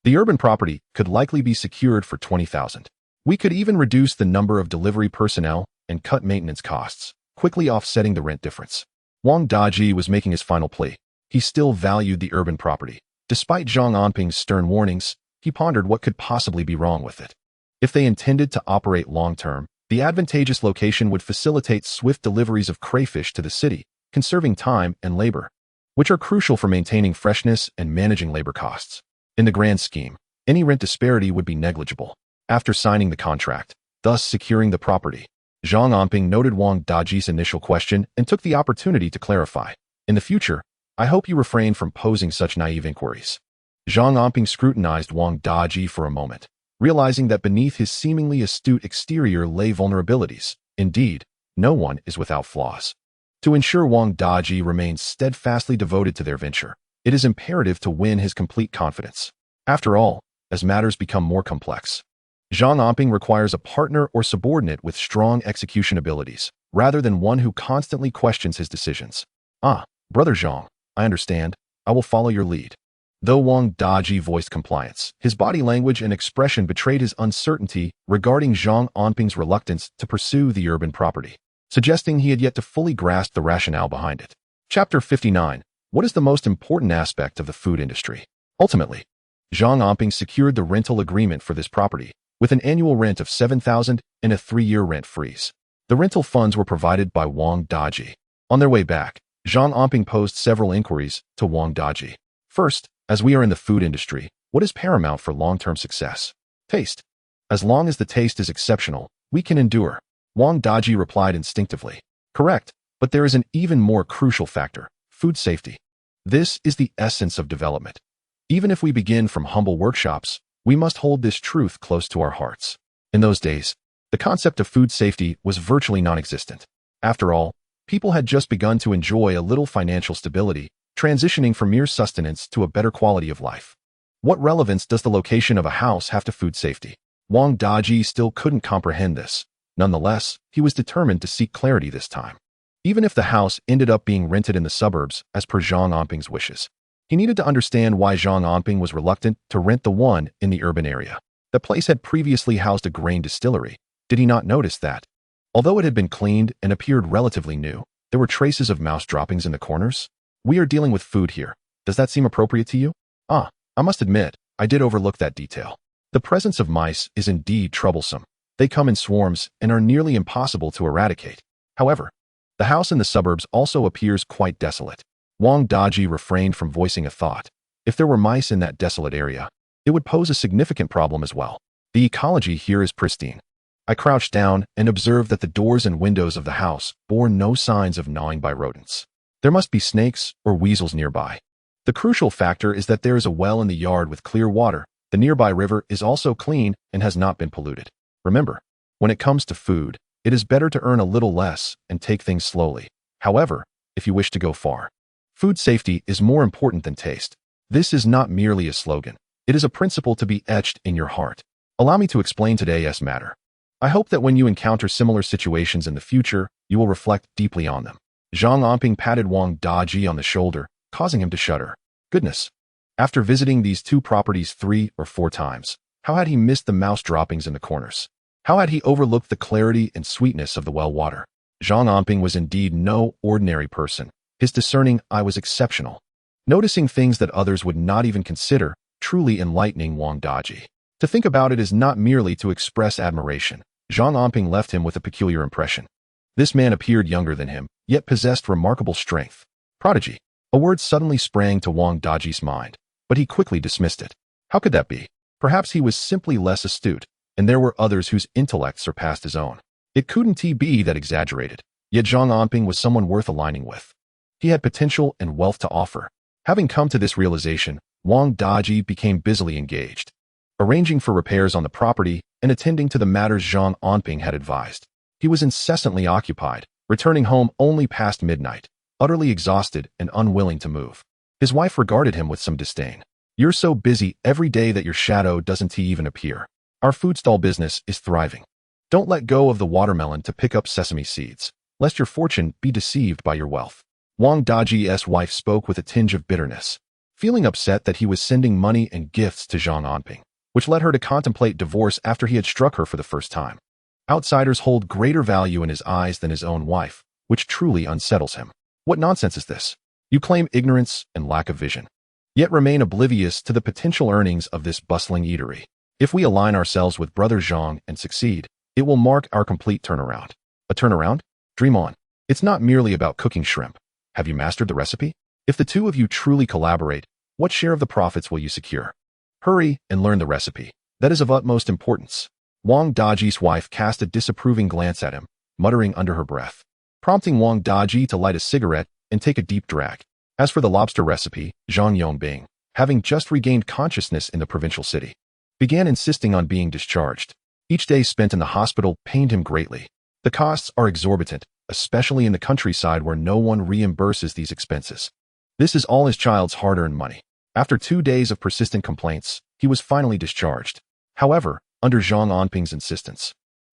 the urban property could likely be secured for 20,000. We could even reduce the number of delivery personnel and cut maintenance costs, quickly offsetting the rent difference." Wang Daji was making his final plea. He still valued the urban property. Despite Zhang Anping's stern warnings, he pondered what could possibly be wrong with it. If they intended to operate long-term, the advantageous location would facilitate swift deliveries of crayfish to the city, conserving time and labor, which are crucial for maintaining freshness and managing labor costs. In the grand scheme, any rent disparity would be negligible. After signing the contract, thus securing the property, Zhang Anping noted Wang Daji's initial question and took the opportunity to clarify. "In the future, I hope you refrain from posing such naive inquiries." Zhang Anping scrutinized Wang Daji for a moment, realizing that beneath his seemingly astute exterior lay vulnerabilities. Indeed, no one is without flaws. To ensure Wang Daji remains steadfastly devoted to their venture, it is imperative to win his complete confidence. After all, as matters become more complex, Zhang Anping requires a partner or subordinate with strong execution abilities, rather than one who constantly questions his decisions. "Ah, Brother Zhang, I understand. I will follow your lead." Though Wang Daji voiced compliance, his body language and expression betrayed his uncertainty regarding Zhang Anping's reluctance to pursue the urban property, suggesting he had yet to fully grasp the rationale behind it. Chapter 59. What is the most important aspect of the food industry? Ultimately, Zhang Anping secured the rental agreement for this property, with an annual rent of 7,000 and a 3-year rent freeze. The rental funds were provided by Wang Daji. On their way back, Zhang Anping posed several inquiries to Wang Daji. First, as we are in the food industry, what is paramount for long-term success? Taste. As long as the taste is exceptional, we can endure. Wang Daji replied instinctively. Correct, but there is an even more crucial factor: food safety. This is the essence of development. Even if we begin from humble workshops, we must hold this truth close to our hearts. In those days, the concept of food safety was virtually non-existent. After all, people had just begun to enjoy a little financial stability, transitioning from mere sustenance to a better quality of life. What relevance does the location of a house have to food safety? Wang Daji still couldn't comprehend this. Nonetheless, he was determined to seek clarity this time. Even if the house ended up being rented in the suburbs as per Zhang Anping's wishes, he needed to understand why Zhang Anping was reluctant to rent the one in the urban area. The place had previously housed a grain distillery. Did he not notice that, although it had been cleaned and appeared relatively new, there were traces of mouse droppings in the corners? We are dealing with food here. Does that seem appropriate to you? I must admit, I did overlook that detail. The presence of mice is indeed troublesome. They come in swarms and are nearly impossible to eradicate. However, the house in the suburbs also appears quite desolate. Wang Daji refrained from voicing a thought. If there were mice in that desolate area, it would pose a significant problem as well. The ecology here is pristine. I crouched down and observed that the doors and windows of the house bore no signs of gnawing by rodents. There must be snakes or weasels nearby. The crucial factor is that there is a well in the yard with clear water. The nearby river is also clean and has not been polluted. Remember, when it comes to food, it is better to earn a little less and take things slowly. However, if you wish to go far, food safety is more important than taste. This is not merely a slogan. It is a principle to be etched in your heart. Allow me to explain today's matter. I hope that when you encounter similar situations in the future, you will reflect deeply on them. Zhang Anping patted Wang Daji on the shoulder, causing him to shudder. Goodness! After visiting these two properties 3 or 4 times, how had he missed the mouse droppings in the corners? How had he overlooked the clarity and sweetness of the well water? Zhang Anping was indeed no ordinary person. His discerning eye was exceptional, noticing things that others would not even consider, truly enlightening Wang Daji. To think about it is not merely to express admiration. Zhang Anping left him with a peculiar impression. This man appeared younger than him, yet possessed remarkable strength. Prodigy. A word suddenly sprang to Wang Daji's mind, but he quickly dismissed it. How could that be? Perhaps he was simply less astute, and there were others whose intellect surpassed his own. It couldn't be that exaggerated, yet Zhang Anping was someone worth aligning with. He had potential and wealth to offer. Having come to this realization, Wang Daji became busily engaged, arranging for repairs on the property and attending to the matters Zhang Anping had advised. He was incessantly occupied, returning home only past midnight, utterly exhausted and unwilling to move. His wife regarded him with some disdain. "You're so busy every day that your shadow doesn't even appear. Our food stall business is thriving. Don't let go of the watermelon to pick up sesame seeds, lest your fortune be deceived by your wealth." Wang Daji's wife spoke with a tinge of bitterness, feeling upset that he was sending money and gifts to Zhang Anping, which led her to contemplate divorce after he had struck her for the first time. Outsiders hold greater value in his eyes than his own wife, which truly unsettles him. What nonsense is this? You claim ignorance and lack of vision, yet remain oblivious to the potential earnings of this bustling eatery. If we align ourselves with Brother Zhang and succeed, it will mark our complete turnaround. A turnaround? Dream on. It's not merely about cooking shrimp. Have you mastered the recipe? If the two of you truly collaborate, what share of the profits will you secure? Hurry and learn the recipe. That is of utmost importance. Wang Daji's wife cast a disapproving glance at him, muttering under her breath, prompting Wang Daji to light a cigarette and take a deep drag. As for the lobster recipe, Zhang Yongbing, having just regained consciousness in the provincial city, began insisting on being discharged. Each day spent in the hospital pained him greatly. The costs are exorbitant, especially in the countryside where no one reimburses these expenses. This is all his child's hard-earned money. After 2 days of persistent complaints, he was finally discharged. However, under Zhang Anping's insistence,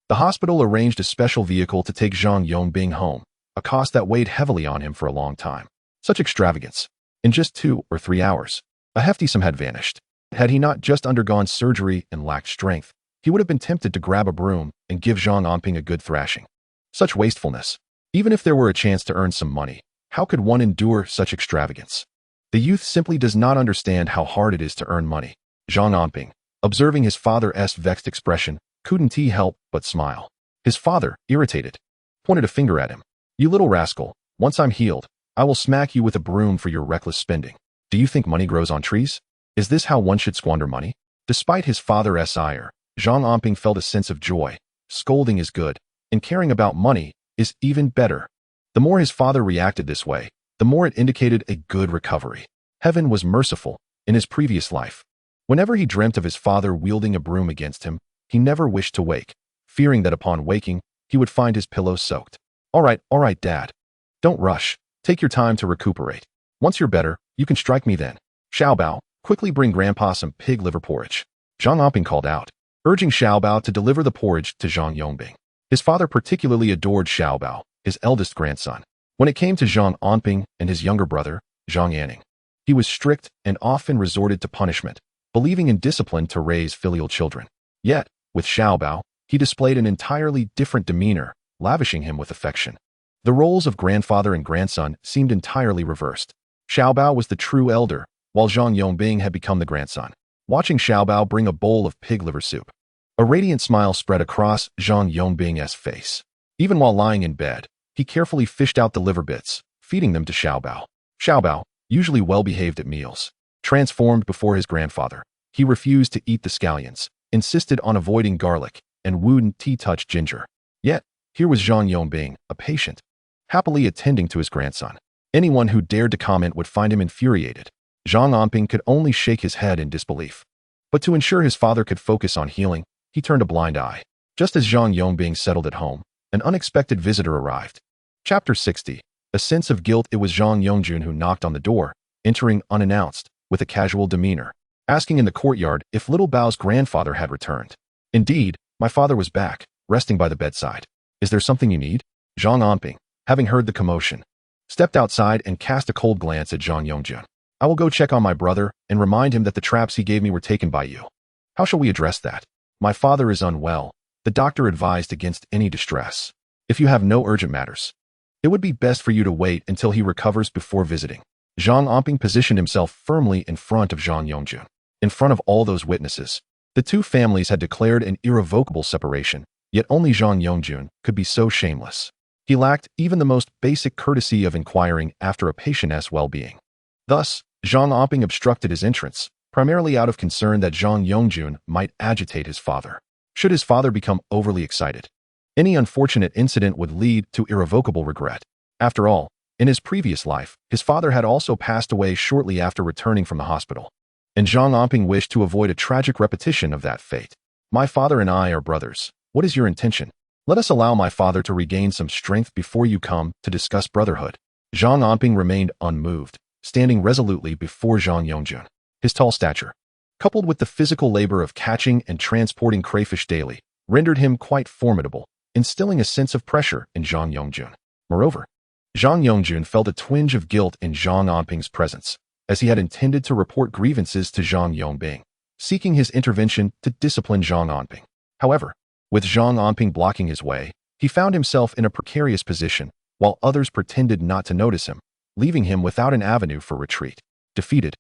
the hospital arranged a special vehicle to take Zhang Yongbing home, a cost that weighed heavily on him for a long time. Such extravagance. In just 2 or 3 hours, a hefty sum had vanished. Had he not just undergone surgery and lacked strength, he would have been tempted to grab a broom and give Zhang Anping a good thrashing. Such wastefulness. Even if there were a chance to earn some money, how could one endure such extravagance? The youth simply does not understand how hard it is to earn money. Zhang Anping, observing his father's vexed expression, couldn't help but smile. His father, irritated, pointed a finger at him. "You little rascal, once I'm healed, I will smack you with a broom for your reckless spending. Do you think money grows on trees? Is this how one should squander money?" Despite his father's ire, Zhang Anping felt a sense of joy. Scolding is good, and caring about money is even better. The more his father reacted this way, the more it indicated a good recovery. Heaven was merciful. In his previous life, whenever he dreamt of his father wielding a broom against him, he never wished to wake, fearing that upon waking, he would find his pillow soaked. All right, Dad. Don't rush. Take your time to recuperate. Once you're better, you can strike me then. Xiaobao, quickly bring Grandpa some pig liver porridge. Zhang Anping called out, urging Xiaobao to deliver the porridge to Zhang Yongbing. His father particularly adored Xiaobao, his eldest grandson. When it came to Zhang Anping and his younger brother, Zhang Anning, he was strict and often resorted to punishment, believing in discipline to raise filial children. Yet, with Xiaobao, he displayed an entirely different demeanor, lavishing him with affection. The roles of grandfather and grandson seemed entirely reversed. Xiaobao was the true elder, while Zhang Yongbing had become the grandson. Watching Xiaobao bring a bowl of pig liver soup, a radiant smile spread across Zhang Yongbing's face. Even while lying in bed, he carefully fished out the liver bits, feeding them to Xiaobao. Xiaobao, usually well-behaved at meals, transformed before his grandfather. He refused to eat the scallions, insisted on avoiding garlic, and wouldn't touch ginger. Yet, here was Zhang Yongbing, a patient, happily attending to his grandson. Anyone who dared to comment would find him infuriated. Zhang Anping could only shake his head in disbelief. But to ensure his father could focus on healing, he turned a blind eye. Just as Zhang Yongbing settled at home, an unexpected visitor arrived. Chapter 60. A sense of guilt. It was Zhang Yongjun who knocked on the door, entering unannounced, with a casual demeanor, asking in the courtyard if little Bao's grandfather had returned. "Indeed, my father was back, resting by the bedside. Is there something you need?" Zhang Anping, having heard the commotion, stepped outside and cast a cold glance at Zhang Yongjun. "I will go check on my brother and remind him that the traps he gave me were taken by you. How shall we address that? My father is unwell. The doctor advised against any distress. If you have no urgent matters, it would be best for you to wait until he recovers before visiting." Zhang Anping positioned himself firmly in front of Zhang Yongjun. In front of all those witnesses, the two families had declared an irrevocable separation, yet only Zhang Yongjun could be so shameless. He lacked even the most basic courtesy of inquiring after a patient's well-being. Thus, Zhang Anping obstructed his entrance, primarily out of concern that Zhang Yongjun might agitate his father. Should his father become overly excited, any unfortunate incident would lead to irrevocable regret. After all, in his previous life, his father had also passed away shortly after returning from the hospital, and Zhang Anping wished to avoid a tragic repetition of that fate. My father and I are brothers. What is your intention? Let us allow my father to regain some strength before you come to discuss brotherhood. Zhang Anping remained unmoved, standing resolutely before Zhang Yongjun. His tall stature, coupled with the physical labor of catching and transporting crayfish daily, rendered him quite formidable, instilling a sense of pressure in Zhang Yongjun. Moreover, Zhang Yongjun felt a twinge of guilt in Zhang Anping's presence, as he had intended to report grievances to Zhang Yongbing, seeking his intervention to discipline Zhang Anping. However, with Zhang Anping blocking his way, he found himself in a precarious position, while others pretended not to notice him, leaving him without an avenue for retreat. Defeated,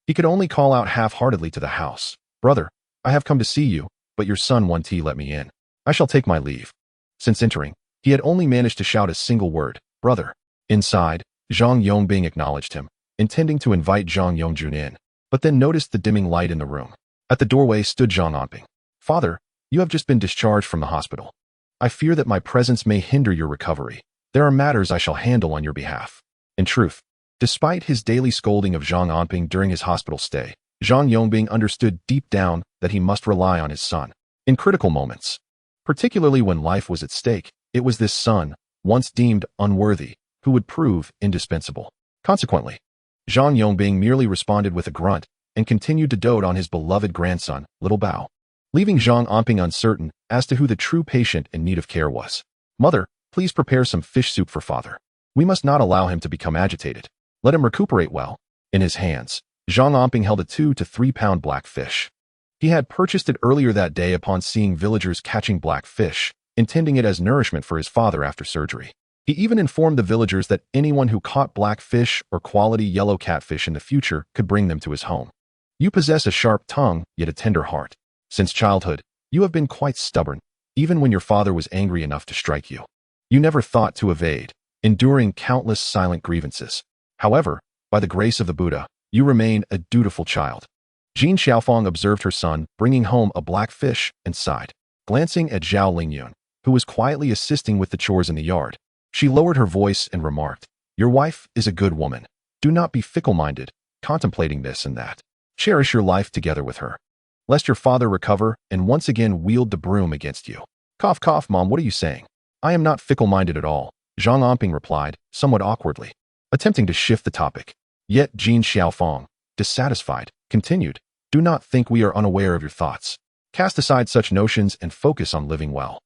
he could only call out half-heartedly to the house, "Brother, I have come to see you, but your son won't let me in. I shall take my leave." Since entering, he had only managed to shout a single word, "Brother." Inside, Zhang Yongbing acknowledged him, intending to invite Zhang Yongjun in, but then noticed the dimming light in the room. At the doorway stood Zhang Anping. "Father, you have just been discharged from the hospital. I fear that my presence may hinder your recovery. There are matters I shall handle on your behalf." In truth, despite his daily scolding of Zhang Anping during his hospital stay, Zhang Yongbing understood deep down that he must rely on his son. In critical moments, particularly when life was at stake, it was this son, once deemed unworthy, who would prove indispensable. Consequently, Zhang Yongbing merely responded with a grunt and continued to dote on his beloved grandson, Little Bao, leaving Zhang Anping uncertain as to who the true patient in need of care was. "Mother, please prepare some fish soup for father. We must not allow him to become agitated. Let him recuperate well." In his hands, Zhang Anping held a 2 to 3 pound black fish. He had purchased it earlier that day upon seeing villagers catching black fish, intending it as nourishment for his father after surgery. He even informed the villagers that anyone who caught black fish or quality yellow catfish in the future could bring them to his home. "You possess a sharp tongue, yet a tender heart. Since childhood, you have been quite stubborn, even when your father was angry enough to strike you. You never thought to evade, enduring countless silent grievances. However, by the grace of the Buddha, you remain a dutiful child." Jin Xiaofang observed her son bringing home a black fish and sighed. Glancing at Zhao Lingyun, who was quietly assisting with the chores in the yard, she lowered her voice and remarked, "Your wife is a good woman. Do not be fickle-minded, contemplating this and that. Cherish your life together with her, lest your father recover and once again wield the broom against you." "Cough, cough, Mom, what are you saying? I am not fickle-minded at all," Zhang Anping replied, somewhat awkwardly, attempting to shift the topic. Yet Jin Xiaofang, dissatisfied, continued, "Do not think we are unaware of your thoughts. Cast aside such notions and focus on living well.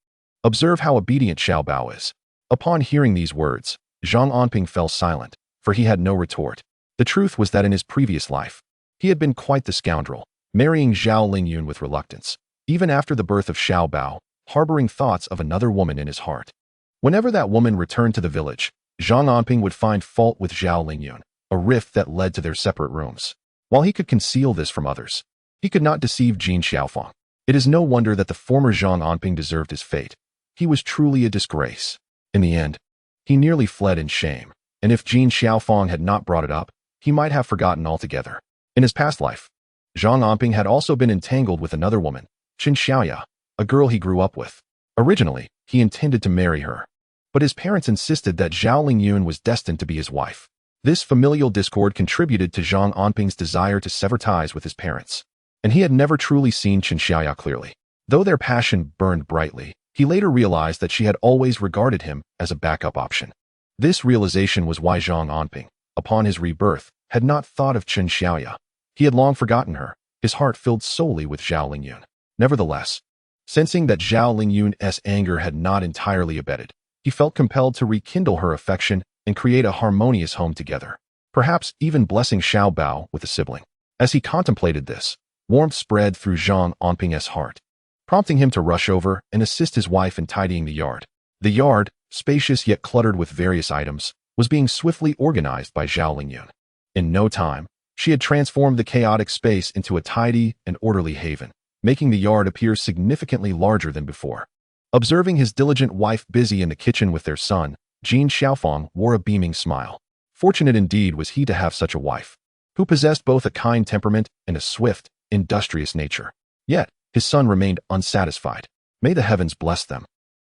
Observe how obedient Xiao Bao is." Upon hearing these words, Zhang Anping fell silent, for he had no retort. The truth was that in his previous life, he had been quite the scoundrel, marrying Zhao Lingyun with reluctance, even after the birth of Xiao Bao, harboring thoughts of another woman in his heart. Whenever that woman returned to the village, Zhang Anping would find fault with Zhao Lingyun, a rift that led to their separate rooms. While he could conceal this from others, he could not deceive Jin Xiaofang. It is no wonder that the former Zhang Anping deserved his fate. He was truly a disgrace. In the end, he nearly fled in shame, and if Jin Xiaofang had not brought it up, he might have forgotten altogether. In his past life, Zhang Anping had also been entangled with another woman, Chen Xiaoya, a girl he grew up with. Originally, he intended to marry her, but his parents insisted that Zhao Lingyun was destined to be his wife. This familial discord contributed to Zhang Anping's desire to sever ties with his parents, and he had never truly seen Chen Xiaoya clearly. Though their passion burned brightly, he later realized that she had always regarded him as a backup option. This realization was why Zhang Anping, upon his rebirth, had not thought of Chen Xiaoya. He had long forgotten her, his heart filled solely with Zhao Lingyun. Nevertheless, sensing that Zhao Lingyun's anger had not entirely abated, he felt compelled to rekindle her affection and create a harmonious home together, perhaps even blessing Xiao Bao with a sibling. As he contemplated this, warmth spread through Zhang Anping's heart, prompting him to rush over and assist his wife in tidying the yard. The yard, spacious yet cluttered with various items, was being swiftly organized by Zhao Lingyun. In no time, she had transformed the chaotic space into a tidy and orderly haven, making the yard appear significantly larger than before. Observing his diligent wife busy in the kitchen with their son, Jin Xiaofang wore a beaming smile. Fortunate indeed was he to have such a wife. who possessed both a kind temperament and a swift, industrious nature. Yet, his son remained unsatisfied. May the heavens bless them,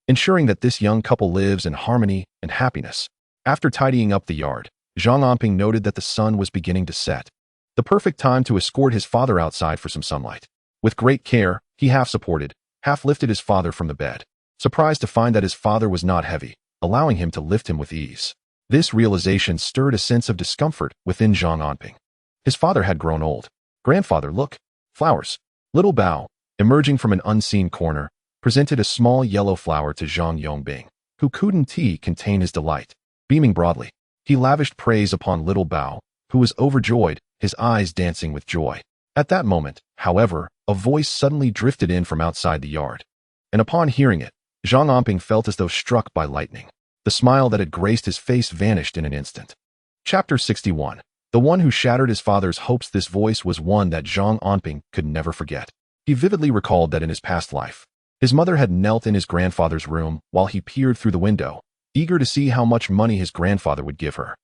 ensuring that this young couple lives in harmony and happiness. After tidying up the yard, Zhang Anping noted that the sun was beginning to set. The perfect time to escort his father outside for some sunlight. With great care, he half-supported, half-lifted his father from the bed, surprised to find that his father was not heavy, allowing him to lift him with ease. This realization stirred a sense of discomfort within Zhang Anping. His father had grown old. Grandfather, look. Flowers. Little Bao, emerging from an unseen corner, presented a small yellow flower to Zhang Yongbing, who couldn't contain his delight. Beaming broadly, he lavished praise upon little Bao, who was overjoyed, his eyes dancing with joy. At that moment, however, a voice suddenly drifted in from outside the yard. And upon hearing it, Zhang Anping felt as though struck by lightning. The smile that had graced his face vanished in an instant. Chapter 61. The one who shattered his father's hopes. This voice was one that Zhang Anping could never forget. He vividly recalled that in his past life, his mother had knelt in his grandfather's room while he peered through the window, eager to see how much money his grandfather would give her.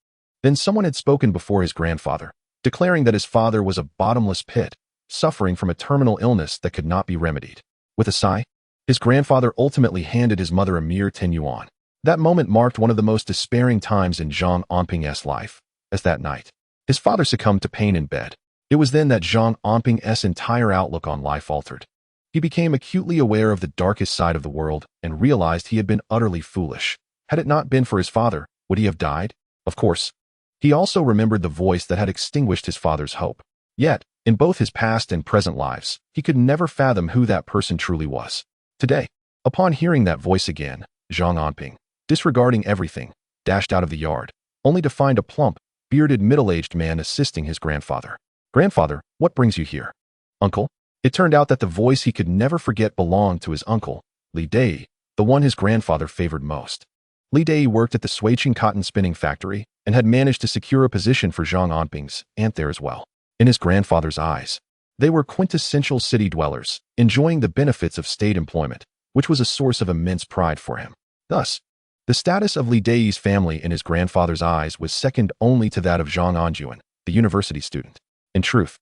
Then someone had spoken before his grandfather, declaring that his father was a bottomless pit, suffering from a terminal illness that could not be remedied. With a sigh, his grandfather ultimately handed his mother a mere 10 yuan. That moment marked one of the most despairing times in Zhang Anping's life, as that night, his father succumbed to pain in bed. It was then that Zhang Anping's entire outlook on life altered. He became acutely aware of the darkest side of the world and realized he had been utterly foolish. Had it not been for his father, would he have died? Of course. He also remembered the voice that had extinguished his father's hope. Yet, in both his past and present lives, he could never fathom who that person truly was. Today, upon hearing that voice again, Zhang Anping, disregarding everything, dashed out of the yard, only to find a plump, bearded middle-aged man assisting his grandfather. Grandfather, what brings you here? Uncle? It turned out that the voice he could never forget belonged to his uncle, Li Dai, the one his grandfather favored most. Li Dai worked at the Suiqing cotton spinning factory and had managed to secure a position for Zhang Anping's aunt there as well. In his grandfather's eyes, they were quintessential city dwellers, enjoying the benefits of state employment, which was a source of immense pride for him. Thus, the status of Li Dai's family in his grandfather's eyes was second only to that of Zhang Angyun, the university student. In truth,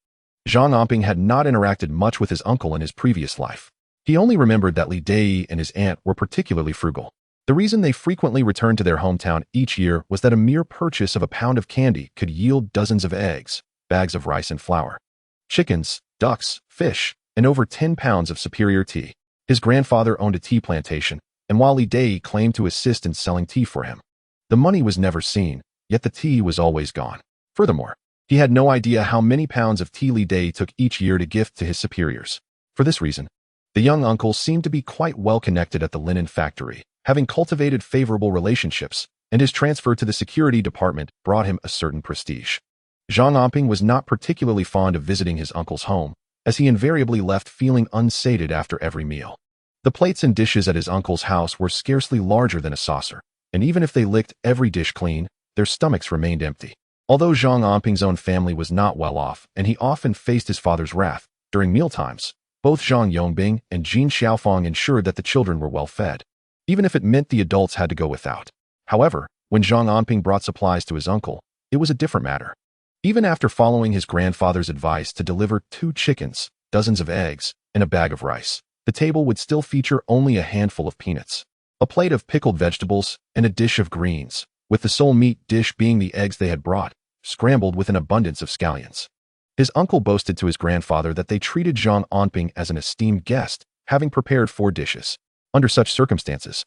Zhang Anping had not interacted much with his uncle in his previous life. He only remembered that Li Dai and his aunt were particularly frugal. The reason they frequently returned to their hometown each year was that a mere purchase of a pound of candy could yield dozens of eggs, bags of rice and flour, chickens, ducks, fish, and over 10 pounds of superior tea. His grandfather owned a tea plantation, and while Li Dai claimed to assist in selling tea for him, the money was never seen, yet the tea was always gone. Furthermore, he had no idea how many pounds of tea Li Dai took each year to gift to his superiors. For this reason, the young uncle seemed to be quite well connected at the linen factory, having cultivated favorable relationships, and his transfer to the security department brought him a certain prestige. Zhang Anping was not particularly fond of visiting his uncle's home, as he invariably left feeling unsated after every meal. The plates and dishes at his uncle's house were scarcely larger than a saucer, and even if they licked every dish clean, their stomachs remained empty. Although Zhang Anping's own family was not well off, and he often faced his father's wrath, during mealtimes, both Zhang Yongbing and Jin Xiaofang ensured that the children were well fed, even if it meant the adults had to go without. However, when Zhang Anping brought supplies to his uncle, it was a different matter. Even after following his grandfather's advice to deliver 2 chickens, dozens of eggs, and a bag of rice, the table would still feature only a handful of peanuts, a plate of pickled vegetables, and a dish of greens, with the sole meat dish being the eggs they had brought, scrambled with an abundance of scallions. His uncle boasted to his grandfather that they treated Zhang Anping as an esteemed guest, having prepared 4 dishes. Under such circumstances,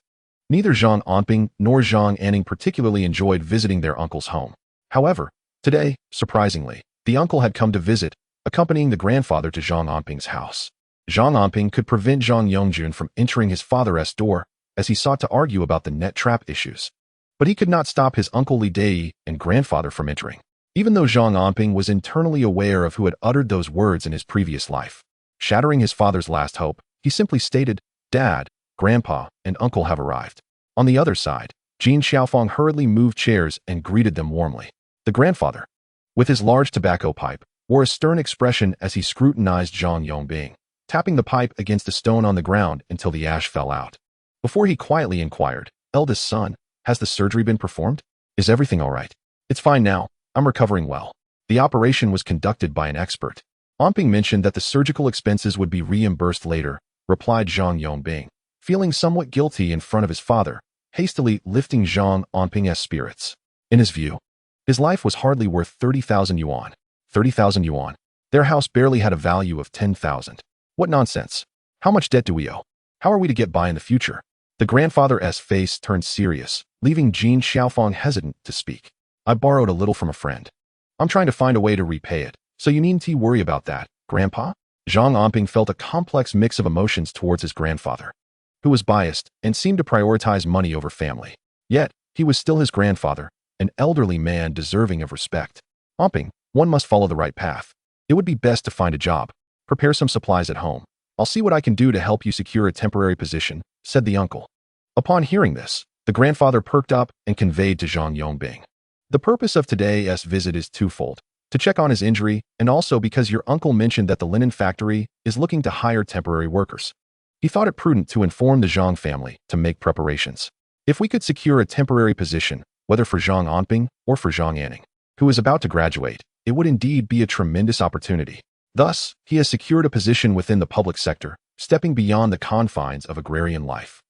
neither Zhang Anping nor Zhang Anning particularly enjoyed visiting their uncle's home. However, today, surprisingly, the uncle had come to visit, accompanying the grandfather to Zhang Anping's house. Zhang Anping could prevent Zhang Yongjun from entering his father's door, as he sought to argue about the net trap issues. But he could not stop his uncle Li Dai and grandfather from entering. Even though Zhang Anping was internally aware of who had uttered those words in his previous life, shattering his father's last hope, he simply stated, "Dad, Grandpa, and Uncle have arrived." On the other side, Jin Xiaofang hurriedly moved chairs and greeted them warmly. The grandfather, with his large tobacco pipe, wore a stern expression as he scrutinized Zhang Yongbing, tapping the pipe against a stone on the ground until the ash fell out. Before he quietly inquired, "Eldest son, has the surgery been performed? Is everything all right?" "It's fine now. I'm recovering well." The operation was conducted by an expert. Anping mentioned that the surgical expenses would be reimbursed later, replied Zhang Anping, feeling somewhat guilty in front of his father, hastily lifting Zhang Anping's spirits. In his view, his life was hardly worth 30,000 yuan. 30,000 yuan. Their house barely had a value of 10,000. What nonsense. How much debt do we owe? How are we to get by in the future? The grandfather's face turned serious, leaving Jin Xiaofang hesitant to speak. I borrowed a little from a friend. I'm trying to find a way to repay it, so you needn't worry about that, Grandpa? Zhang Anping felt a complex mix of emotions towards his grandfather, who was biased and seemed to prioritize money over family. Yet, he was still his grandfather, an elderly man deserving of respect. Anping, one must follow the right path. It would be best to find a job. Prepare some supplies at home. I'll see what I can do to help you secure a temporary position, said the uncle. Upon hearing this, the grandfather perked up and conveyed to Zhang Anping. The purpose of today's visit is twofold: to check on his injury, and also because your uncle mentioned that the linen factory is looking to hire temporary workers. He thought it prudent to inform the Zhang family to make preparations. If we could secure a temporary position, whether for Zhang Anping or for Zhang Anning, who is about to graduate, it would indeed be a tremendous opportunity. Thus, he has secured a position within the public sector, stepping beyond the confines of agrarian life.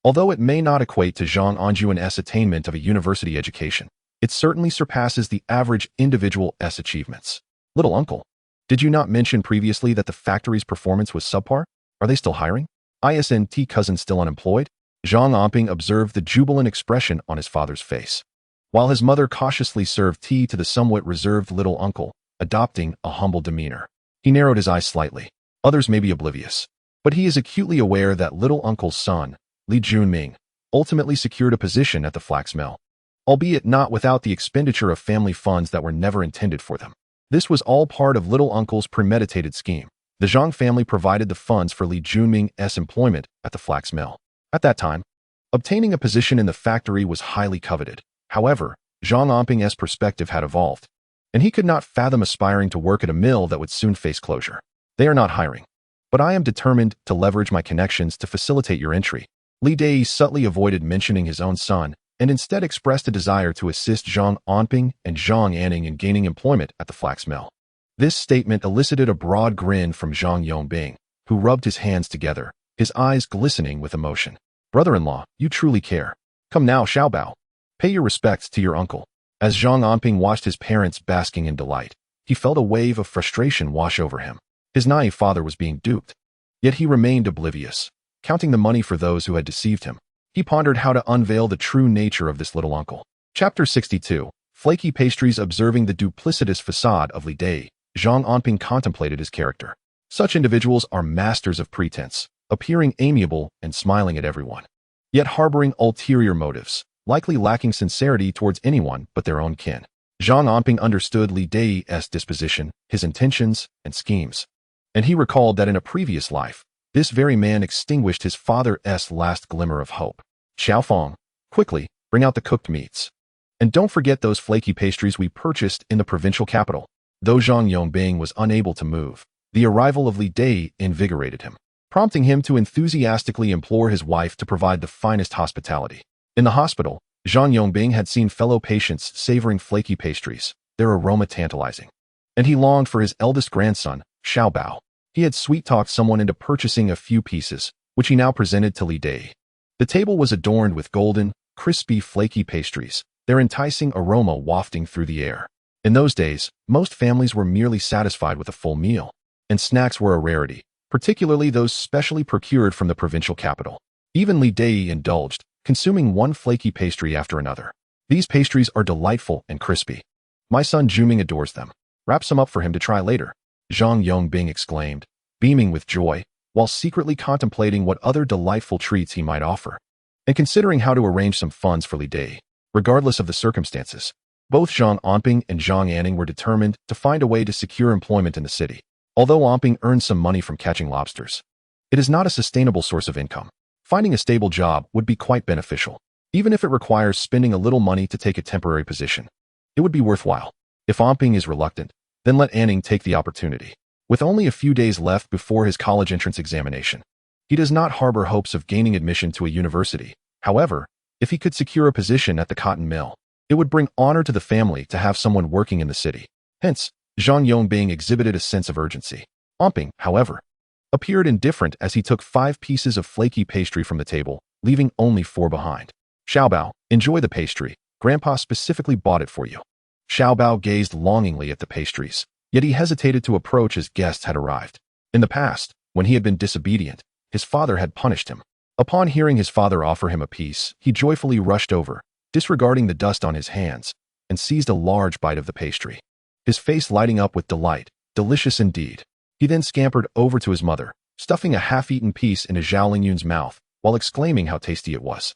Although it may not equate to Zhang Anjuan's attainment of a university education, it certainly surpasses the average individual's achievements. Little uncle, did you not mention previously that the factory's performance was subpar? Are they still hiring? Isn't cousin still unemployed? Zhang Anping observed the jubilant expression on his father's face, while his mother cautiously served tea to the somewhat reserved little uncle, adopting a humble demeanor. He narrowed his eyes slightly. Others may be oblivious, but he is acutely aware that little uncle's son, Li Junming, ultimately secured a position at the flax mill, albeit not without the expenditure of family funds that were never intended for them. This was all part of little uncle's premeditated scheme. The Zhang family provided the funds for Li Junming's employment at the flax mill. At that time, obtaining a position in the factory was highly coveted. However, Zhang Anping's perspective had evolved, and he could not fathom aspiring to work at a mill that would soon face closure. They are not hiring, but I am determined to leverage my connections to facilitate your entry. Li Dai subtly avoided mentioning his own son, and instead expressed a desire to assist Zhang Anping and Zhang Anning in gaining employment at the flax mill. This statement elicited a broad grin from Zhang Anping, who rubbed his hands together, his eyes glistening with emotion. Brother-in-law, you truly care. Come now, Xiaobao. Pay your respects to your uncle. As Zhang Anping watched his parents basking in delight, he felt a wave of frustration wash over him. His naive father was being duped. Yet he remained oblivious, counting the money for those who had deceived him. He pondered how to unveil the true nature of this little uncle. Chapter 62. Flaky pastries. Observing the duplicitous facade of Li Dai, Zhang Anping contemplated his character. Such individuals are masters of pretense, appearing amiable and smiling at everyone, yet harboring ulterior motives, likely lacking sincerity towards anyone but their own kin. Zhang Anping understood Li Dai's disposition, his intentions, and schemes, and he recalled that in a previous life, this very man extinguished his father's last glimmer of hope. Xiaofang, quickly, bring out the cooked meats. And don't forget those flaky pastries we purchased in the provincial capital. Though Zhang Anping was unable to move, the arrival of Li Dai invigorated him, prompting him to enthusiastically implore his wife to provide the finest hospitality. In the hospital, Zhang Anping had seen fellow patients savoring flaky pastries, their aroma tantalizing. And he longed for his eldest grandson, Xiaobao. He had sweet-talked someone into purchasing a few pieces, which he now presented to Li Dai. The table was adorned with golden, crispy, flaky pastries, their enticing aroma wafting through the air. In those days, most families were merely satisfied with a full meal, and snacks were a rarity, particularly those specially procured from the provincial capital. Even Li Dai indulged, consuming one flaky pastry after another. These pastries are delightful and crispy. My son Juming adores them. Wrap some up for him to try later, Zhang Anping exclaimed, beaming with joy, while secretly contemplating what other delightful treats he might offer, and considering how to arrange some funds for Li Dai. Regardless of the circumstances, both Zhang Anping and Zhang Anning were determined to find a way to secure employment in the city. Although Anping earned some money from catching lobsters, it is not a sustainable source of income. Finding a stable job would be quite beneficial, even if it requires spending a little money to take a temporary position. It would be worthwhile. If Anping is reluctant, then let Anning take the opportunity. With only a few days left before his college entrance examination, he does not harbor hopes of gaining admission to a university. However, if he could secure a position at the cotton mill, it would bring honor to the family to have someone working in the city. Hence, Zhang Yongbing exhibited a sense of urgency. Anping, however, appeared indifferent as he took 5 pieces of flaky pastry from the table, leaving only 4 behind. Xiaobao, enjoy the pastry. Grandpa specifically bought it for you. Xiaobao gazed longingly at the pastries, yet he hesitated to approach as guests had arrived. In the past, when he had been disobedient, his father had punished him. Upon hearing his father offer him a piece, he joyfully rushed over, disregarding the dust on his hands, and seized a large bite of the pastry. His face lighting up with delight, delicious indeed. He then scampered over to his mother, stuffing a half-eaten piece into Zhao Lingyun's mouth, while exclaiming how tasty it was.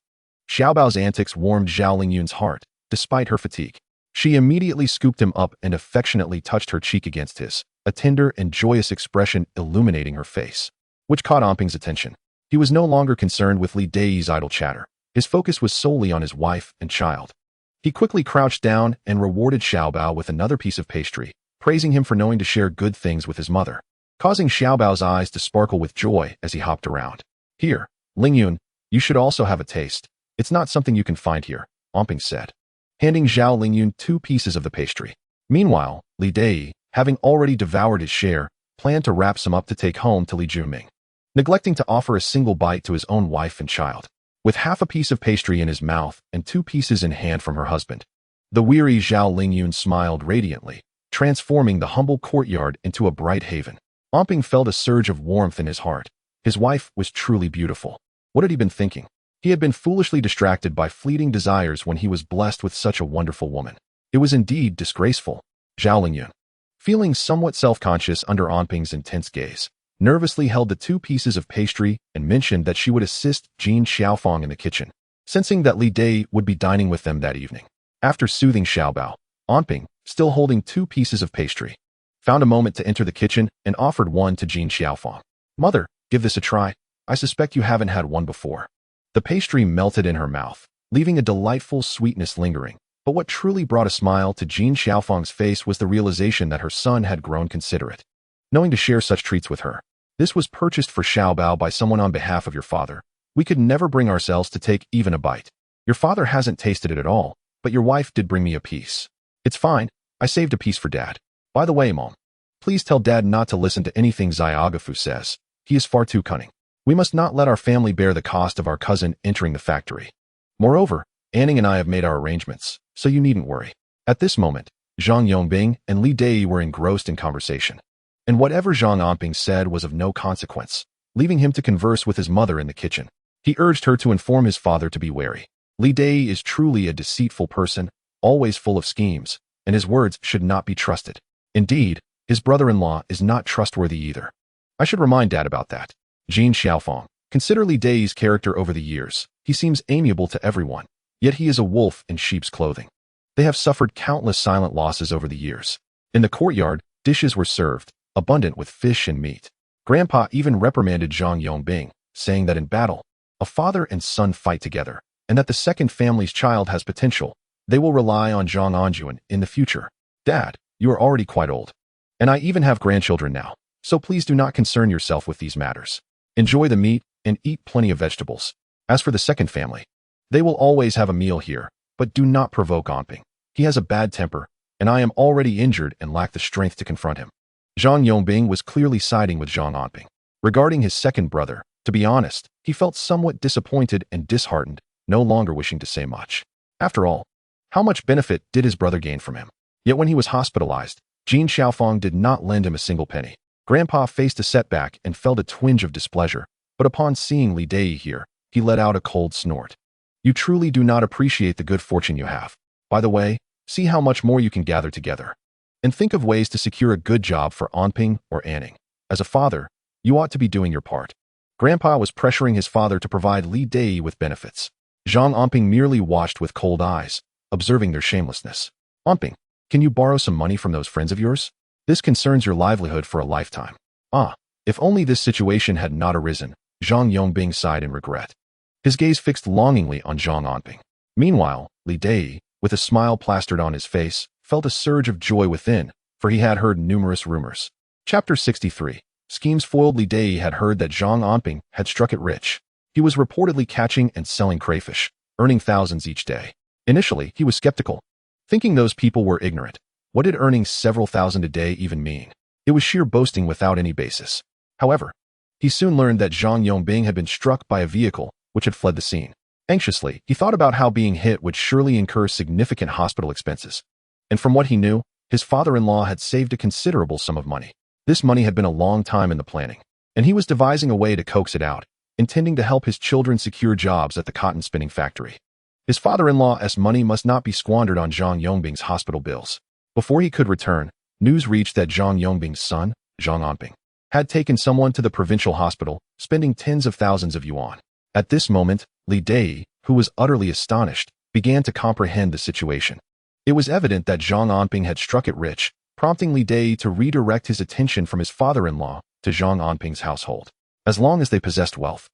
Xiaobao's antics warmed Zhao Lingyun's heart, despite her fatigue. She immediately scooped him up and affectionately touched her cheek against his, a tender and joyous expression illuminating her face, which caught Anping's attention. He was no longer concerned with Li Dai's idle chatter. His focus was solely on his wife and child. He quickly crouched down and rewarded Xiaobao with another piece of pastry, praising him for knowing to share good things with his mother, causing Xiaobao's eyes to sparkle with joy as he hopped around. Here, Lingyun, you should also have a taste. It's not something you can find here, Anping said, handing Zhao Lingyun 2 pieces of the pastry. Meanwhile, Li Dai, having already devoured his share, planned to wrap some up to take home to Li Junming, neglecting to offer a single bite to his own wife and child. With half a piece of pastry in his mouth and 2 pieces in hand from her husband, the weary Zhao Lingyun smiled radiantly, transforming the humble courtyard into a bright haven. Anping felt a surge of warmth in his heart. His wife was truly beautiful. What had he been thinking? He had been foolishly distracted by fleeting desires when he was blessed with such a wonderful woman. It was indeed disgraceful. Zhao Lingyun, feeling somewhat self-conscious under Anping's intense gaze, nervously held the 2 pieces of pastry and mentioned that she would assist Jin Xiaofang in the kitchen, sensing that Li Dai would be dining with them that evening. After soothing Xiaobao, Anping, still holding 2 pieces of pastry, found a moment to enter the kitchen and offered one to Jin Xiaofang. Mother, give this a try. I suspect you haven't had one before. The pastry melted in her mouth, leaving a delightful sweetness lingering. But what truly brought a smile to Jin Xiaofang's face was the realization that her son had grown considerate, knowing to share such treats with her. This was purchased for Xiaobao by someone on behalf of your father. We could never bring ourselves to take even a bite. Your father hasn't tasted it at all, but your wife did bring me a piece. It's fine. I saved a piece for Dad. By the way, Mom, please tell Dad not to listen to anything Xiaogafu says. He is far too cunning. We must not let our family bear the cost of our cousin entering the factory. Moreover, Anning and I have made our arrangements, so you needn't worry. At this moment, Zhang Yongbing and Li Dai were engrossed in conversation, and whatever Zhang Anping said was of no consequence, leaving him to converse with his mother in the kitchen. He urged her to inform his father to be wary. Li Dai is truly a deceitful person, always full of schemes, and his words should not be trusted. Indeed, his brother-in-law is not trustworthy either. I should remind Dad about that. Jin Xiaofang, consider Li Dai's character over the years. He seems amiable to everyone, yet he is a wolf in sheep's clothing. They have suffered countless silent losses over the years. In the courtyard, dishes were served, abundant with fish and meat. Grandpa even reprimanded Zhang Yongbing, saying that in battle, a father and son fight together, and that the second family's child has potential. They will rely on Zhang Anjuan in the future. Dad, you are already quite old, and I even have grandchildren now, so please do not concern yourself with these matters. Enjoy the meat and eat plenty of vegetables. As for the second family, they will always have a meal here, but do not provoke Anping. He has a bad temper, and I am already injured and lack the strength to confront him. Zhang Yongbing was clearly siding with Zhang Anping. Regarding his second brother, to be honest, he felt somewhat disappointed and disheartened, no longer wishing to say much. After all, how much benefit did his brother gain from him? Yet when he was hospitalized, Jin Xiaofang did not lend him a single penny. Grandpa faced a setback and felt a twinge of displeasure, but upon seeing Li Dai here, he let out a cold snort. You truly do not appreciate the good fortune you have. By the way, see how much more you can gather together. And think of ways to secure a good job for Anping or Anning. As a father, you ought to be doing your part. Grandpa was pressuring his father to provide Li Dai with benefits. Zhang Anping merely watched with cold eyes, observing their shamelessness. Anping, can you borrow some money from those friends of yours? This concerns your livelihood for a lifetime. Ah, if only this situation had not arisen, Zhang Yongbing sighed in regret. His gaze fixed longingly on Zhang Anping. Meanwhile, Li Dai, with a smile plastered on his face, felt a surge of joy within, for he had heard numerous rumors. Chapter 63. Schemes foiled. Li Dai had heard that Zhang Anping had struck it rich. He was reportedly catching and selling crayfish, earning thousands each day. Initially, he was skeptical, thinking those people were ignorant. What did earning several thousand a day even mean? It was sheer boasting without any basis. However, he soon learned that Zhang Yongbing had been struck by a vehicle which had fled the scene. Anxiously, he thought about how being hit would surely incur significant hospital expenses. And from what he knew, his father-in-law had saved a considerable sum of money. This money had been a long time in the planning, and he was devising a way to coax it out, intending to help his children secure jobs at the cotton spinning factory. His father-in-law's money must not be squandered on Zhang Yongbing's hospital bills. Before he could return, news reached that Zhang Yongbing's son, Zhang Anping, had taken someone to the provincial hospital, spending tens of thousands of yuan. At this moment, Li Dai, who was utterly astonished, began to comprehend the situation. It was evident that Zhang Anping had struck it rich, prompting Li Dai to redirect his attention from his father-in-law to Zhang Anping's household. As long as they possessed wealth,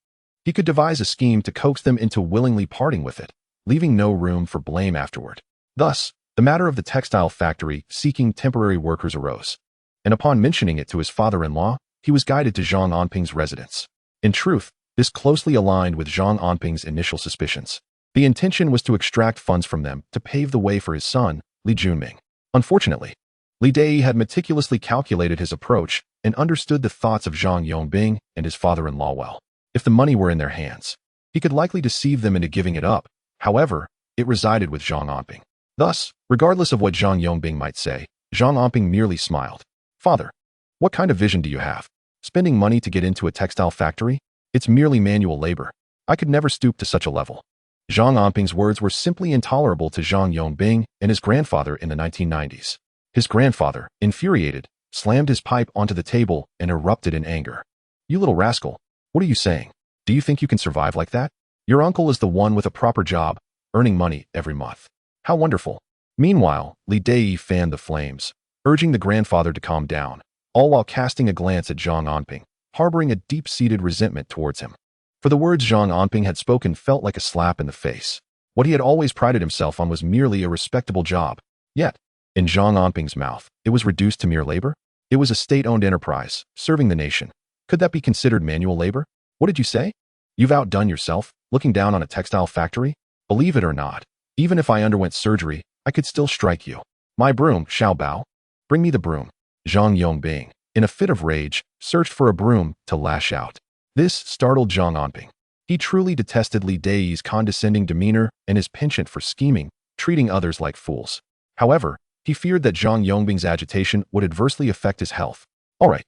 he could devise a scheme to coax them into willingly parting with it, leaving no room for blame afterward. Thus, the matter of the textile factory seeking temporary workers arose, and upon mentioning it to his father-in-law, he was guided to Zhang Anping's residence. In truth, this closely aligned with Zhang Anping's initial suspicions. The intention was to extract funds from them to pave the way for his son, Li Junming. Unfortunately, Li Dai had meticulously calculated his approach and understood the thoughts of Zhang Yongbing and his father-in-law well. If the money were in their hands, he could likely deceive them into giving it up. However, it resided with Zhang Anping. Thus, regardless of what Zhang Yongbing might say, Zhang Anping merely smiled. "Father, what kind of vision do you have? Spending money to get into a textile factory? It's merely manual labor. I could never stoop to such a level." Zhang Anping's words were simply intolerable to Zhang Yongbing and his grandfather in the 1990s. His grandfather, infuriated, slammed his pipe onto the table and erupted in anger. "You little rascal, what are you saying? Do you think you can survive like that? Your uncle is the one with a proper job, earning money every month. How wonderful." Meanwhile, Li Dai fanned the flames, urging the grandfather to calm down, all while casting a glance at Zhang Anping, harboring a deep-seated resentment towards him. For the words Zhang Anping had spoken felt like a slap in the face. What he had always prided himself on was merely a respectable job. Yet, in Zhang Anping's mouth, it was reduced to mere labor? It was a state-owned enterprise, serving the nation. Could that be considered manual labor? What did you say? You've outdone yourself, looking down on a textile factory? Believe it or not, even if I underwent surgery, I could still strike you. My broom, Xiao Bao. Bring me the broom. Zhang Yongbing, in a fit of rage, searched for a broom to lash out. This startled Zhang Anping. He truly detested Li Dai's condescending demeanor and his penchant for scheming, treating others like fools. However, he feared that Zhang Yongbing's agitation would adversely affect his health. "All right,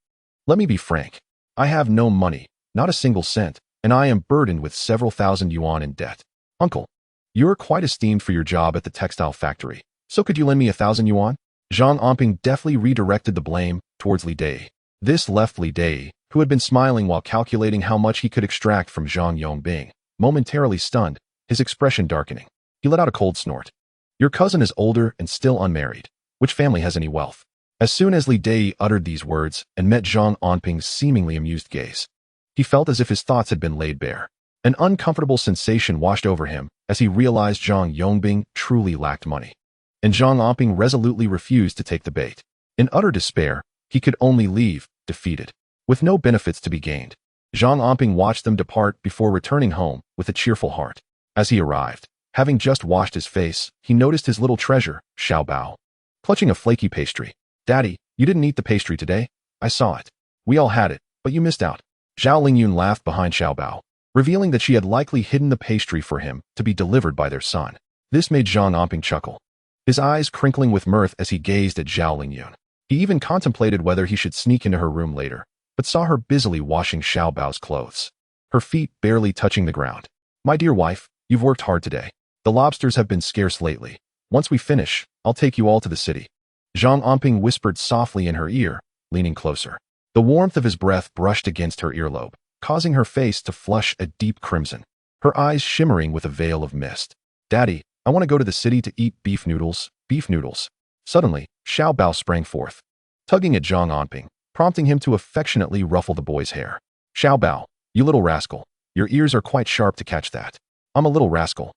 let me be frank. I have no money, not a single cent, and I am burdened with several thousand yuan in debt. Uncle, you're quite esteemed for your job at the textile factory, so could you lend me 1,000 yuan? Zhang Anping deftly redirected the blame towards Li Dai. This left Li Dai, who had been smiling while calculating how much he could extract from Zhang Yongbing, momentarily stunned, his expression darkening. He let out a cold snort. "Your cousin is older and still unmarried. Which family has any wealth?" As soon as Li Dai uttered these words and met Zhang Anping's seemingly amused gaze, he felt as if his thoughts had been laid bare. An uncomfortable sensation washed over him as he realized Zhang Yongbing truly lacked money. And Zhang Anping resolutely refused to take the bait. In utter despair, he could only leave, defeated, with no benefits to be gained. Zhang Anping watched them depart before returning home with a cheerful heart. As he arrived, having just washed his face, he noticed his little treasure, Xiao Bao, clutching a flaky pastry. "Daddy, you didn't eat the pastry today? I saw it. We all had it, but you missed out." Zhao Lingyun laughed behind Xiao Bao, revealing that she had likely hidden the pastry for him to be delivered by their son. This made Zhang Anping chuckle, his eyes crinkling with mirth as he gazed at Zhao Lingyun. He even contemplated whether he should sneak into her room later, but saw her busily washing Xiao Bao's clothes, her feet barely touching the ground. "My dear wife, you've worked hard today. The lobsters have been scarce lately. Once we finish, I'll take you all to the city." Zhang Anping whispered softly in her ear, leaning closer. The warmth of his breath brushed against her earlobe, causing her face to flush a deep crimson, her eyes shimmering with a veil of mist. "Daddy, I want to go to the city to eat beef noodles, beef noodles." Suddenly, Xiao Bao sprang forth, tugging at Zhang Anping, prompting him to affectionately ruffle the boy's hair. "Xiao Bao, you little rascal, your ears are quite sharp to catch that. I'm a little rascal.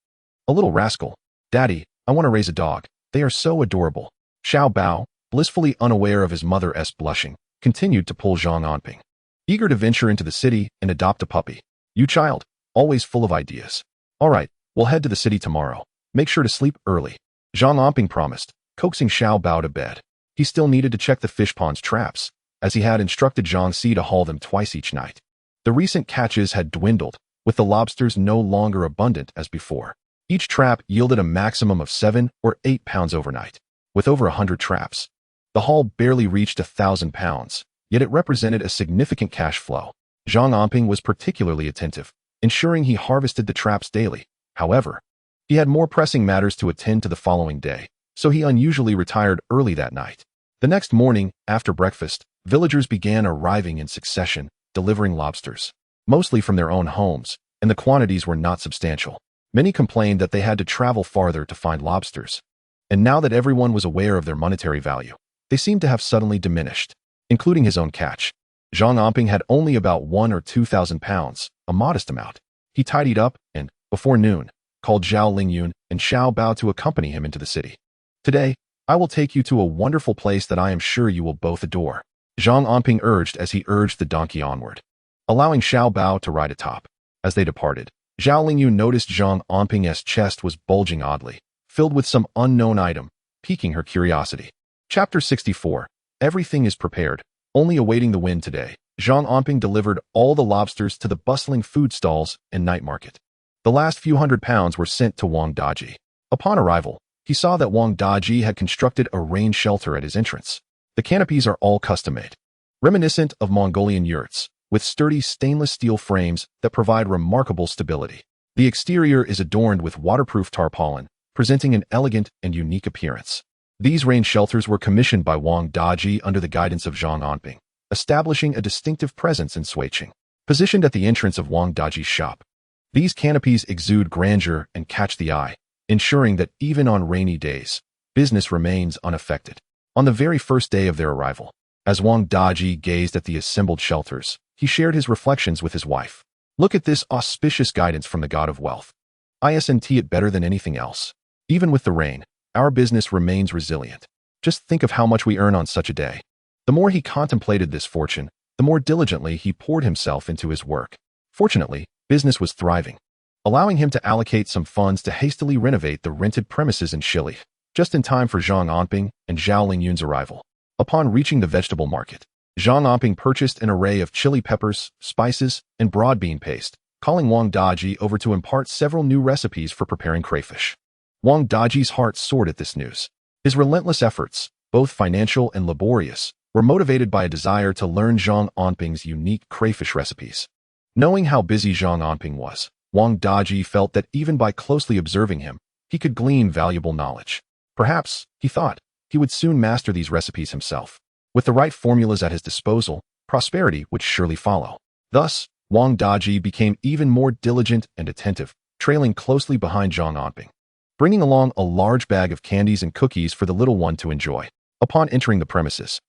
A little rascal. Daddy, I want to raise a dog. They are so adorable." Xiao Bao, blissfully unaware of his mother's blushing, continued to pull Zhang Anping, eager to venture into the city and adopt a puppy. "You child, always full of ideas. All right, we'll head to the city tomorrow. Make sure to sleep early," Zhang Anping promised, coaxing Xiao Bao to bed. He still needed to check the fish pond's traps, as he had instructed Zhang Si to haul them twice each night. The recent catches had dwindled, with the lobsters no longer abundant as before. Each trap yielded a maximum of 7 or 8 pounds overnight. With over 100 traps, the haul barely reached 1,000 pounds, yet it represented a significant cash flow. Zhang Anping was particularly attentive, ensuring he harvested the traps daily. However, he had more pressing matters to attend to the following day, so he unusually retired early that night. The next morning, after breakfast, villagers began arriving in succession, delivering lobsters, mostly from their own homes, and the quantities were not substantial. Many complained that they had to travel farther to find lobsters, and now that everyone was aware of their monetary value, they seemed to have suddenly diminished, including his own catch. Zhang Anping had only about 1 or 2,000 pounds, a modest amount. He tidied up and, before noon, called Zhao Lingyun and Xiao Bao to accompany him into the city. "Today, I will take you to a wonderful place that I am sure you will both adore," Zhang Anping urged as he urged the donkey onward, allowing Xiao Bao to ride atop. As they departed, Zhao Lingyun noticed Zhang Anping's chest was bulging oddly, filled with some unknown item, piquing her curiosity. Chapter 64. Everything is prepared, only awaiting the wind today. Zhang Anping delivered all the lobsters to the bustling food stalls and night market. The last few hundred pounds were sent to Wang Daji. Upon arrival, he saw that Wang Daji had constructed a rain shelter at his entrance. The canopies are all custom-made, reminiscent of Mongolian yurts, with sturdy stainless steel frames that provide remarkable stability. The exterior is adorned with waterproof tarpaulin, presenting an elegant and unique appearance. These rain shelters were commissioned by Wang Daji under the guidance of Zhang Anping, establishing a distinctive presence in Suiqing. Positioned at the entrance of Wang Daji's shop, these canopies exude grandeur and catch the eye, ensuring that even on rainy days, business remains unaffected. On the very first day of their arrival, as Wang Daji gazed at the assembled shelters, he shared his reflections with his wife. "Look at this auspicious guidance from the god of wealth. Isn't it better than anything else? Even with the rain, our business remains resilient. Just think of how much we earn on such a day." The more he contemplated this fortune, the more diligently he poured himself into his work. Fortunately, business was thriving, allowing him to allocate some funds to hastily renovate the rented premises in Shili, just in time for Zhang Anping and Zhao Lingyun's arrival. Upon reaching the vegetable market, Zhang Anping purchased an array of chili peppers, spices, and broad bean paste, calling Wang Daji over to impart several new recipes for preparing crayfish. Wang Daji's heart soared at this news. His relentless efforts, both financial and laborious, were motivated by a desire to learn Zhang Anping's unique crayfish recipes. Knowing how busy Zhang Anping was, Wang Daji felt that even by closely observing him, he could glean valuable knowledge. Perhaps, he thought, he would soon master these recipes himself. With the right formulas at his disposal, prosperity would surely follow. Thus, Wang Daji became even more diligent and attentive, trailing closely behind Zhang Anping, bringing along a large bag of candies and cookies for the little one to enjoy. Upon entering the premises,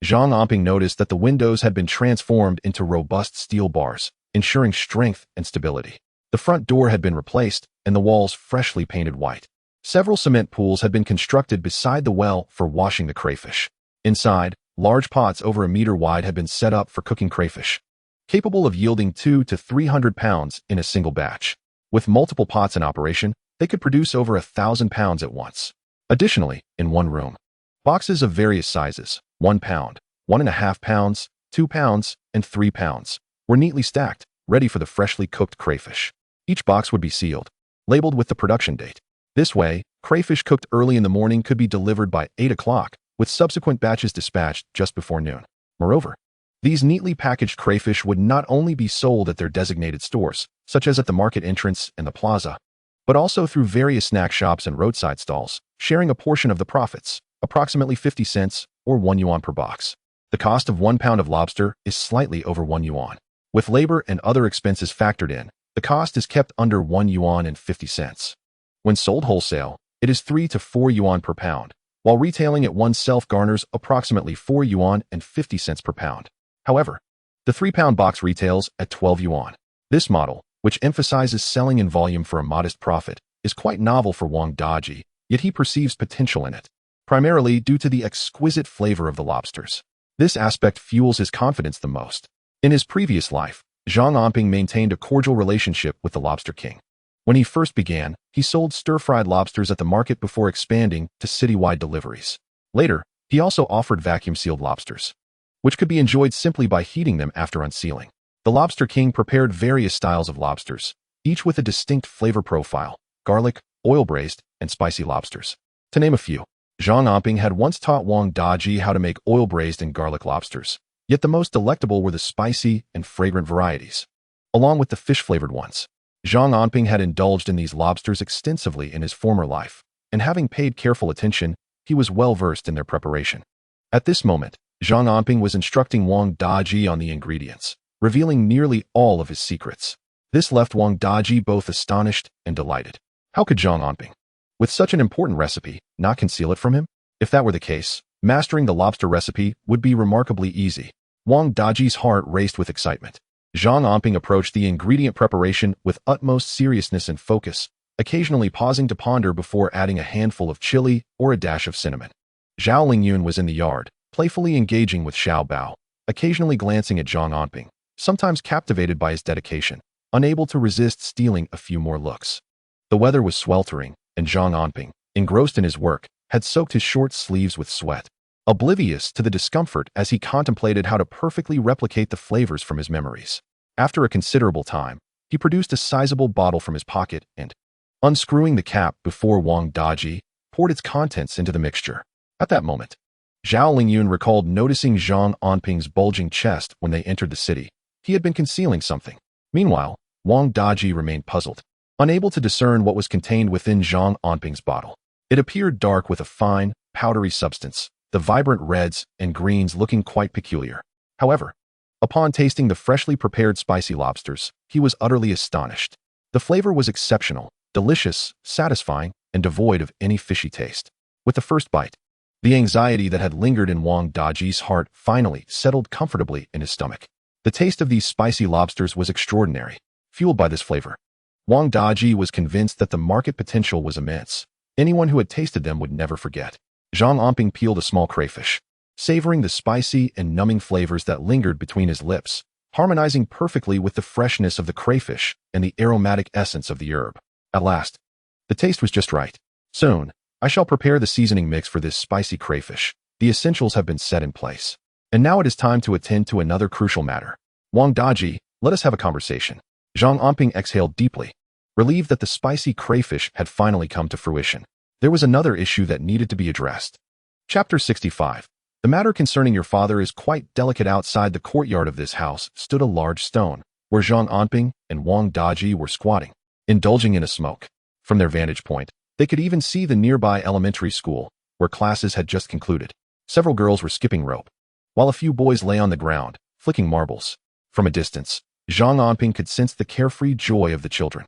Zhang Anping noticed that the windows had been transformed into robust steel bars, ensuring strength and stability. The front door had been replaced, and the walls freshly painted white. Several cement pools had been constructed beside the well for washing the crayfish. Inside, large pots over a meter wide had been set up for cooking crayfish, capable of yielding 200 to 300 pounds in a single batch. With multiple pots in operation, they could produce over 1,000 pounds at once. Additionally, in one room, boxes of various sizes, 1 pound, 1.5 pounds, 2 pounds, and 3 pounds, were neatly stacked, ready for the freshly cooked crayfish. Each box would be sealed, labeled with the production date. This way, crayfish cooked early in the morning could be delivered by 8 o'clock, with subsequent batches dispatched just before noon. Moreover, these neatly packaged crayfish would not only be sold at their designated stores, such as at the market entrance and the plaza, but also through various snack shops and roadside stalls, sharing a portion of the profits, approximately 50 cents or 1 yuan per box. The cost of 1 pound of lobster is slightly over 1 yuan. With labor and other expenses factored in, the cost is kept under 1 yuan and 50 cents. When sold wholesale, it is 3 to 4 yuan per pound, while retailing it oneself garners approximately 4 yuan and 50 cents per pound. However, the 3-pound box retails at 12 yuan. This model, which emphasizes selling in volume for a modest profit, is quite novel for Wang Daji, yet he perceives potential in it, primarily due to the exquisite flavor of the lobsters. This aspect fuels his confidence the most. In his previous life, Zhang Anping maintained a cordial relationship with the Lobster King. When he first began, he sold stir-fried lobsters at the market before expanding to citywide deliveries. Later, he also offered vacuum-sealed lobsters, which could be enjoyed simply by heating them after unsealing. The Lobster King prepared various styles of lobsters, each with a distinct flavor profile: garlic, oil-braised, and spicy lobsters. To name a few, Zhang Anping had once taught Wang Daji how to make oil-braised and garlic lobsters, yet the most delectable were the spicy and fragrant varieties, along with the fish-flavored ones. Zhang Anping had indulged in these lobsters extensively in his former life, and having paid careful attention, he was well-versed in their preparation. At this moment, Zhang Anping was instructing Wang Daji on the ingredients, revealing nearly all of his secrets. This left Wang Daji both astonished and delighted. How could Zhang Anping, with such an important recipe, not conceal it from him? If that were the case, mastering the lobster recipe would be remarkably easy. Wang Daji's heart raced with excitement. Zhang Anping approached the ingredient preparation with utmost seriousness and focus, occasionally pausing to ponder before adding a handful of chili or a dash of cinnamon. Zhao Lingyun was in the yard, playfully engaging with Xiao Bao, occasionally glancing at Zhang Anping, sometimes captivated by his dedication, unable to resist stealing a few more looks. The weather was sweltering, and Zhang Anping, engrossed in his work, had soaked his short sleeves with sweat, oblivious to the discomfort as he contemplated how to perfectly replicate the flavors from his memories. After a considerable time, he produced a sizable bottle from his pocket and, unscrewing the cap before Wang Daji, poured its contents into the mixture. At that moment, Zhao Lingyun recalled noticing Zhang Anping's bulging chest when they entered the city. He had been concealing something. Meanwhile, Wang Daji remained puzzled, unable to discern what was contained within Zhang Anping's bottle. It appeared dark with a fine, powdery substance, the vibrant reds and greens looking quite peculiar. However, upon tasting the freshly prepared spicy lobsters, he was utterly astonished. The flavor was exceptional, delicious, satisfying, and devoid of any fishy taste. With the first bite, the anxiety that had lingered in Wang Daji's heart finally settled comfortably in his stomach. The taste of these spicy lobsters was extraordinary. Fueled by this flavor, Wang Daji was convinced that the market potential was immense. Anyone who had tasted them would never forget. Zhang Anping peeled a small crayfish, savoring the spicy and numbing flavors that lingered between his lips, harmonizing perfectly with the freshness of the crayfish and the aromatic essence of the herb. At last, the taste was just right. Soon, I shall prepare the seasoning mix for this spicy crayfish. The essentials have been set in place. And now it is time to attend to another crucial matter. Wang Daji, let us have a conversation. Zhang Anping exhaled deeply, relieved that the spicy crayfish had finally come to fruition. There was another issue that needed to be addressed. Chapter 65. The matter concerning your father is quite delicate. Outside the courtyard of this house stood a large stone, where Zhang Anping and Wang Daji were squatting, indulging in a smoke. From their vantage point, they could even see the nearby elementary school, where classes had just concluded. Several girls were skipping rope, while a few boys lay on the ground, flicking marbles. From a distance, Zhang Anping could sense the carefree joy of the children.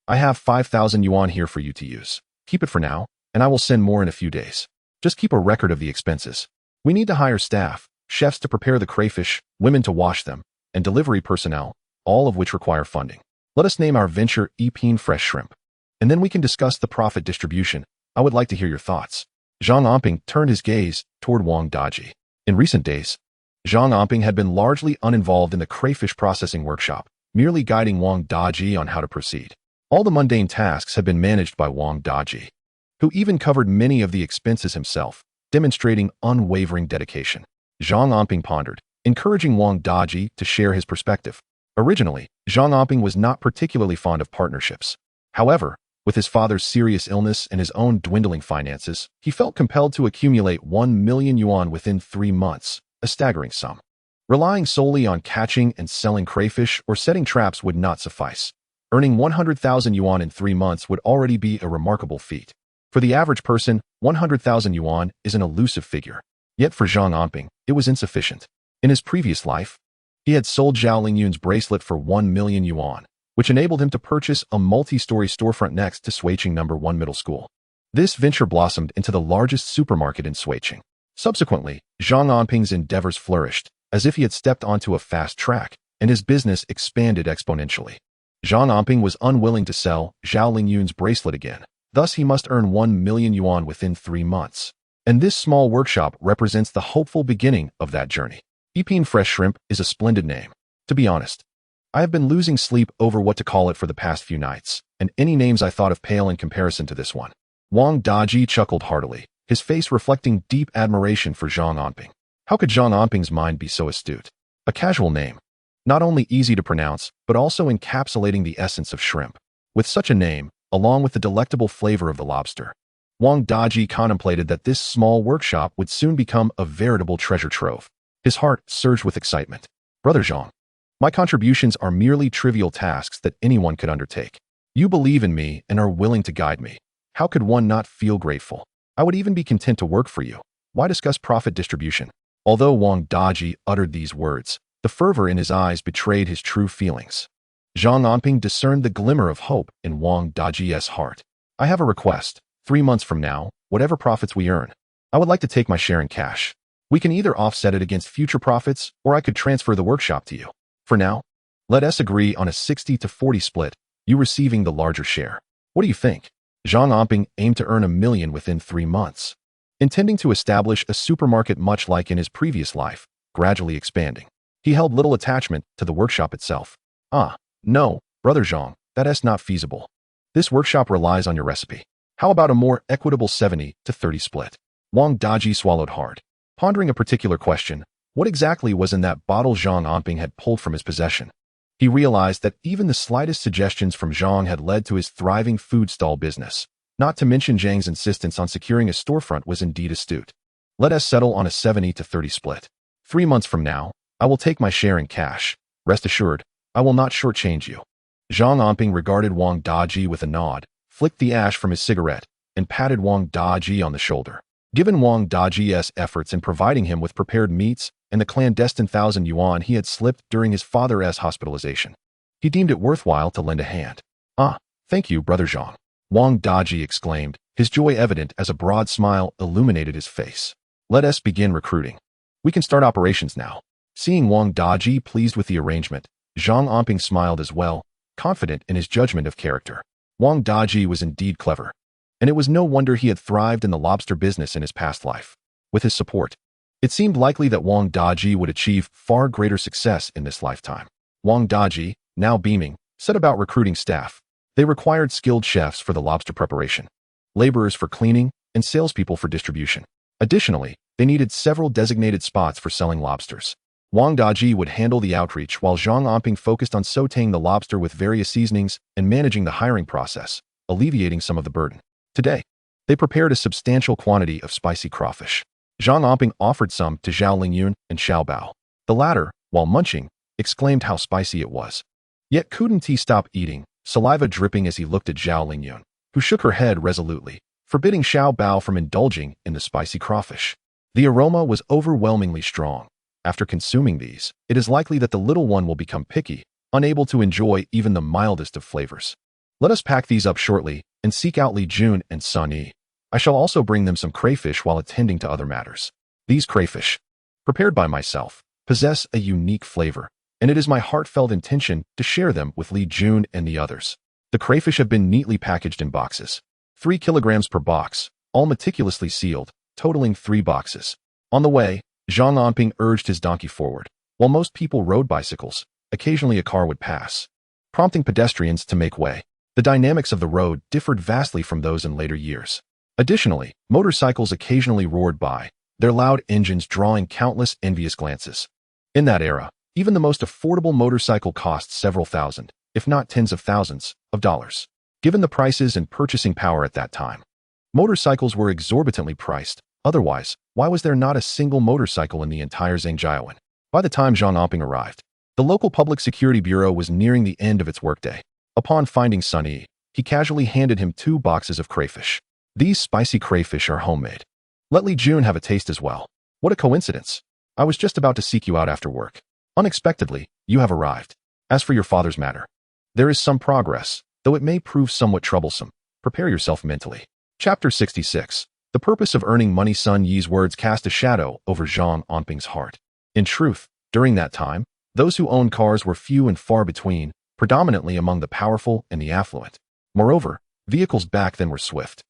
I have 5,000 yuan here for you to use. Keep it for now, and I will send more in a few days. Just keep a record of the expenses. We need to hire staff, chefs to prepare the crayfish, women to wash them, and delivery personnel, all of which require funding. Let us name our venture Epine Fresh Shrimp, and then we can discuss the profit distribution. I would like to hear your thoughts. Zhang Anping turned his gaze toward Wang Daji. In recent days, Zhang Anping had been largely uninvolved in the crayfish processing workshop, merely guiding Wang Daji on how to proceed. All the mundane tasks had been managed by Wang Daji, who even covered many of the expenses himself, demonstrating unwavering dedication. Zhang Anping pondered, encouraging Wang Daji to share his perspective. Originally, Zhang Anping was not particularly fond of partnerships. However, with his father's serious illness and his own dwindling finances, he felt compelled to accumulate 1 million yuan within 3 months, a staggering sum. Relying solely on catching and selling crayfish or setting traps would not suffice. Earning 100,000 yuan in 3 months would already be a remarkable feat. For the average person, 100,000 yuan is an elusive figure. Yet for Zhang Anping, it was insufficient. In his previous life, he had sold Zhao Lingyun's bracelet for 1 million yuan, which enabled him to purchase a multi-story storefront next to Shuiqing No. 1 Middle School. This venture blossomed into the largest supermarket in Shuiqing. Subsequently, Zhang Anping's endeavors flourished, as if he had stepped onto a fast track, and his business expanded exponentially. Zhang Anping was unwilling to sell Zhao Lingyun's bracelet again. Thus, he must earn 1 million yuan within 3 months. And this small workshop represents the hopeful beginning of that journey. Epine Fresh Shrimp is a splendid name. To be honest, I have been losing sleep over what to call it for the past few nights, and any names I thought of pale in comparison to this one. Wang Daji chuckled heartily, his face reflecting deep admiration for Zhang Anping. How could Zhang Anping's mind be so astute? A casual name, not only easy to pronounce, but also encapsulating the essence of shrimp. With such a name, along with the delectable flavor of the lobster, Wang Daji contemplated that this small workshop would soon become a veritable treasure trove. His heart surged with excitement. Brother Zhang, my contributions are merely trivial tasks that anyone could undertake. You believe in me and are willing to guide me. How could one not feel grateful? I would even be content to work for you. Why discuss profit distribution? Although Wang Daji uttered these words, the fervor in his eyes betrayed his true feelings. Zhang Anping discerned the glimmer of hope in Wang Daji's heart. I have a request. 3 months from now, whatever profits we earn, I would like to take my share in cash. We can either offset it against future profits, or I could transfer the workshop to you. For now, let us agree on a 60-40 split, you receiving the larger share. What do you think? Zhang Anping aimed to earn $1 million within 3 months, intending to establish a supermarket much like in his previous life, gradually expanding. He held little attachment to the workshop itself. No, Brother Zhang, that is not feasible. This workshop relies on your recipe. How about a more equitable 70-30 split? Wang Daji swallowed hard, pondering a particular question. What exactly was in that bottle Zhang Anping had pulled from his possession? He realized that even the slightest suggestions from Zhang had led to his thriving food stall business. Not to mention Zhang's insistence on securing a storefront was indeed astute. Let us settle on a 70-30 split. 3 months from now, I will take my share in cash. Rest assured, I will not shortchange you. Zhang Anping regarded Wang Daji with a nod, flicked the ash from his cigarette, and patted Wang Daji on the shoulder. Given Wang Daji's efforts in providing him with prepared meats and the clandestine 1,000 yuan he had slipped during his father's hospitalization, he deemed it worthwhile to lend a hand. Thank you, Brother Zhang, Wang Daji exclaimed, his joy evident as a broad smile illuminated his face. Let us begin recruiting. We can start operations now. Seeing Wang Daji pleased with the arrangement, Zhang Anping smiled as well, confident in his judgment of character. Wang Daji was indeed clever, and it was no wonder he had thrived in the lobster business in his past life. With his support, it seemed likely that Wang Daji would achieve far greater success in this lifetime. Wang Daji, now beaming, set about recruiting staff. They required skilled chefs for the lobster preparation, laborers for cleaning, and salespeople for distribution. Additionally, they needed several designated spots for selling lobsters. Wang Daji would handle the outreach while Zhang Anping focused on sautéing the lobster with various seasonings and managing the hiring process, alleviating some of the burden. Today, they prepared a substantial quantity of spicy crawfish. Zhang Anping offered some to Zhao Lingyun and Xiao Bao. The latter, while munching, exclaimed how spicy it was. Yet couldn't he stop eating, saliva dripping as he looked at Zhao Lingyun, who shook her head resolutely, forbidding Xiao Bao from indulging in the spicy crawfish. The aroma was overwhelmingly strong. After consuming these, it is likely that the little one will become picky, unable to enjoy even the mildest of flavors. Let us pack these up shortly and seek out Li Jun and Sun Yi. I shall also bring them some crayfish while attending to other matters. These crayfish, prepared by myself, possess a unique flavor, and it is my heartfelt intention to share them with Li Jun and the others. The crayfish have been neatly packaged in boxes, 3 kilograms per box, all meticulously sealed, totaling 3 boxes. On the way, Zhang Anping urged his donkey forward. While most people rode bicycles, occasionally a car would pass, prompting pedestrians to make way. The dynamics of the road differed vastly from those in later years. Additionally, motorcycles occasionally roared by, their loud engines drawing countless envious glances. In that era, even the most affordable motorcycle cost several thousand, if not tens of thousands, of dollars. Given the prices and purchasing power at that time, motorcycles were exorbitantly priced. Otherwise, why was there not a single motorcycle in the entire Zhangjiawan? By the time Zhang Anping arrived, the local public security bureau was nearing the end of its workday. Upon finding Sun Yi, he casually handed him 2 boxes of crayfish. These spicy crayfish are homemade. Let Li Jun have a taste as well. What a coincidence. I was just about to seek you out after work. Unexpectedly, you have arrived. As for your father's matter, there is some progress, though it may prove somewhat troublesome. Prepare yourself mentally. Chapter 66. The purpose of earning money. Sun Yi's words cast a shadow over Zhang Anping's heart. In truth, during that time, those who owned cars were few and far between, predominantly among the powerful and the affluent. Moreover, vehicles back then were swift.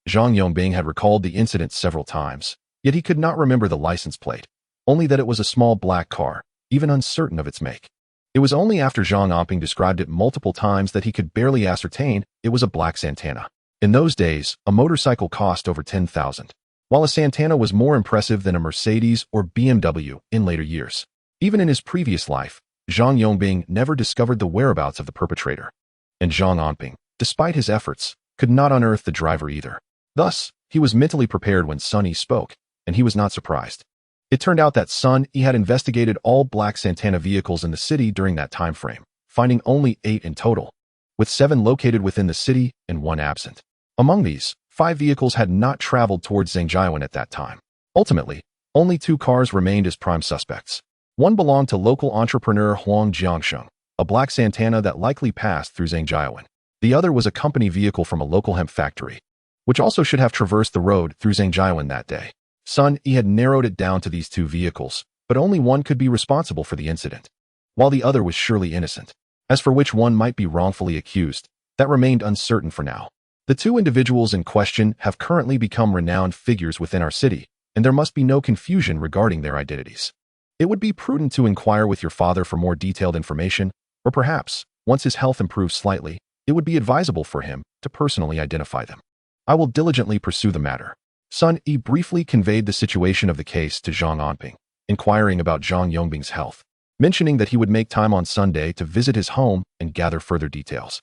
Zhang Yongbing had recalled the incident several times, yet he could not remember the license plate, only that it was a small black car, even uncertain of its make. It was only after Zhang Anping described it multiple times that he could barely ascertain it was a black Santana. In those days, a motorcycle cost over 10,000, while a Santana was more impressive than a Mercedes or BMW in later years. Even in his previous life, Zhang Yongbing never discovered the whereabouts of the perpetrator, and Zhang Anping, despite his efforts, could not unearth the driver either. Thus, he was mentally prepared when Sun Yi spoke, and he was not surprised. It turned out that Sun Yi had investigated all black Santana vehicles in the city during that time frame, finding only 8 in total, with 7 located within the city and 1 absent. Among these, 5 vehicles had not traveled towards Zhangjiawan at that time. Ultimately, only 2 cars remained as prime suspects. One belonged to local entrepreneur Huang Jiangsheng, a black Santana that likely passed through Zhangjiawan. The other was a company vehicle from a local hemp factory, which also should have traversed the road through Zhangjiawan that day. Sun Yi had narrowed it down to these 2 vehicles, but only one could be responsible for the incident, while the other was surely innocent. As for which one might be wrongfully accused, that remained uncertain for now. The 2 individuals in question have currently become renowned figures within our city, and there must be no confusion regarding their identities. It would be prudent to inquire with your father for more detailed information, or perhaps, once his health improves slightly, it would be advisable for him to personally identify them. I will diligently pursue the matter. Sun Yi briefly conveyed the situation of the case to Zhang Anping, inquiring about Zhang Yongbing's health, mentioning that he would make time on Sunday to visit his home and gather further details,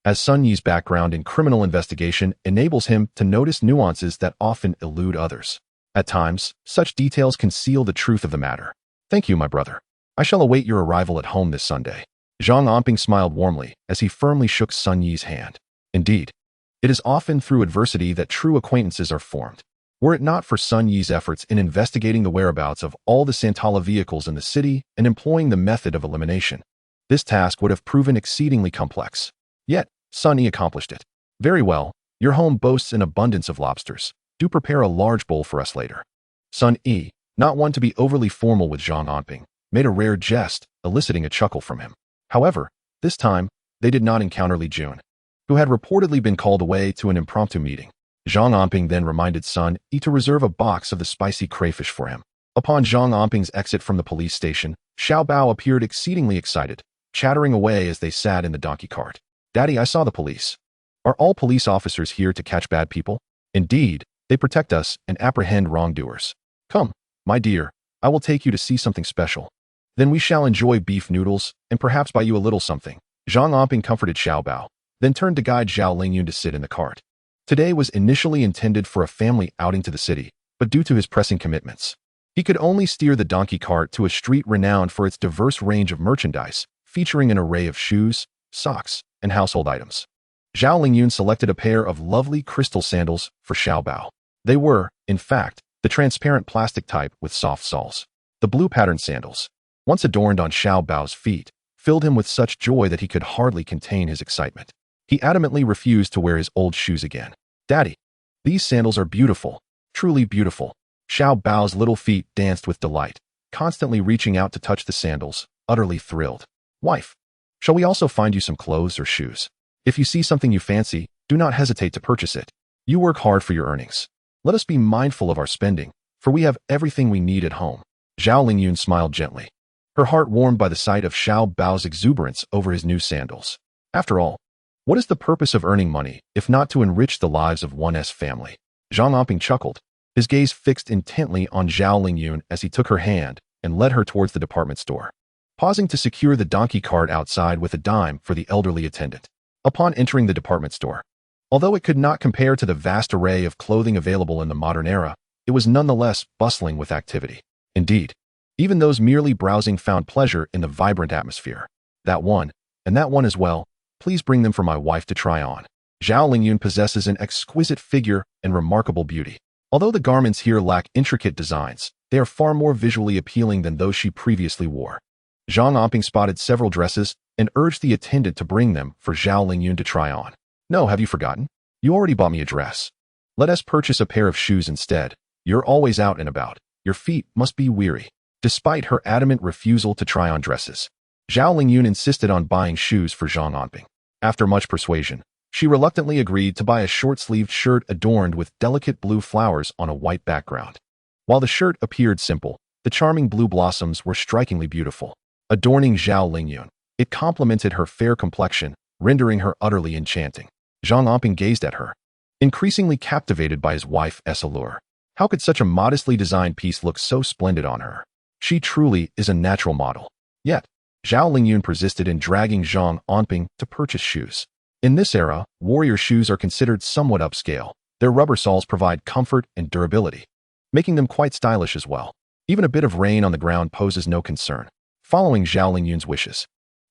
as Sun Yi's background in criminal investigation enables him to notice nuances that often elude others. At times, such details conceal the truth of the matter. Thank you, my brother. I shall await your arrival at home this Sunday. Zhang Anping smiled warmly as he firmly shook Sun Yi's hand. Indeed, it is often through adversity that true acquaintances are formed. Were it not for Sun Yi's efforts in investigating the whereabouts of all the Santala vehicles in the city and employing the method of elimination, this task would have proven exceedingly complex. Yet, Sun Yi accomplished it. Very well, your home boasts an abundance of lobsters. Do prepare a large bowl for us later. Sun Yi, not one to be overly formal with Zhang Anping, made a rare jest, eliciting a chuckle from him. However, this time, they did not encounter Li Jun, who had reportedly been called away to an impromptu meeting. Zhang Anping then reminded Sun Yi to reserve a box of the spicy crayfish for him. Upon Zhang Anping's exit from the police station, Xiao Bao appeared exceedingly excited, chattering away as they sat in the donkey cart. Daddy, I saw the police. Are all police officers here to catch bad people? Indeed, they protect us and apprehend wrongdoers. Come, my dear, I will take you to see something special. Then we shall enjoy beef noodles and perhaps buy you a little something. Zhang Anping comforted Xiao Bao, then turned to guide Zhao Lingyun to sit in the cart. Today was initially intended for a family outing to the city, but due to his pressing commitments, he could only steer the donkey cart to a street renowned for its diverse range of merchandise, featuring an array of shoes, socks, and household items. Zhao Lingyun selected a pair of lovely crystal sandals for Xiao Bao. They were, in fact, the transparent plastic type with soft soles. The blue patterned sandals, once adorned on Xiao Bao's feet, filled him with such joy that he could hardly contain his excitement. He adamantly refused to wear his old shoes again. Daddy, these sandals are beautiful, truly beautiful. Xiao Bao's little feet danced with delight, constantly reaching out to touch the sandals, utterly thrilled. Wife, shall we also find you some clothes or shoes? If you see something you fancy, do not hesitate to purchase it. You work hard for your earnings. Let us be mindful of our spending, for we have everything we need at home. Zhao Lingyun smiled gently, her heart warmed by the sight of Xiao Bao's exuberance over his new sandals. After all, what is the purpose of earning money, if not to enrich the lives of one's family? Zhang Anping chuckled, his gaze fixed intently on Zhao Lingyun as he took her hand and led her towards the department store, pausing to secure the donkey cart outside with a dime for the elderly attendant. Upon entering the department store, although it could not compare to the vast array of clothing available in the modern era, it was nonetheless bustling with activity. Indeed, even those merely browsing found pleasure in the vibrant atmosphere. That one, and that one as well, please bring them for my wife to try on. Zhao Lingyun possesses an exquisite figure and remarkable beauty. Although the garments here lack intricate designs, they are far more visually appealing than those she previously wore. Zhang Anping spotted several dresses and urged the attendant to bring them for Zhao Lingyun to try on. No, have you forgotten? You already bought me a dress. Let us purchase a pair of shoes instead. You're always out and about. Your feet must be weary. Despite her adamant refusal to try on dresses, Zhao Lingyun insisted on buying shoes for Zhang Anping. After much persuasion, she reluctantly agreed to buy a short-sleeved shirt adorned with delicate blue flowers on a white background. While the shirt appeared simple, the charming blue blossoms were strikingly beautiful, adorning Zhao Lingyun. It complemented her fair complexion, rendering her utterly enchanting. Zhang Anping gazed at her, increasingly captivated by his wife's allure. How could such a modestly designed piece look so splendid on her? She truly is a natural model. Yet, Zhao Lingyun persisted in dragging Zhang Anping to purchase shoes. In this era, warrior shoes are considered somewhat upscale. Their rubber soles provide comfort and durability, making them quite stylish as well. Even a bit of rain on the ground poses no concern. Following Zhao Lingyun's wishes,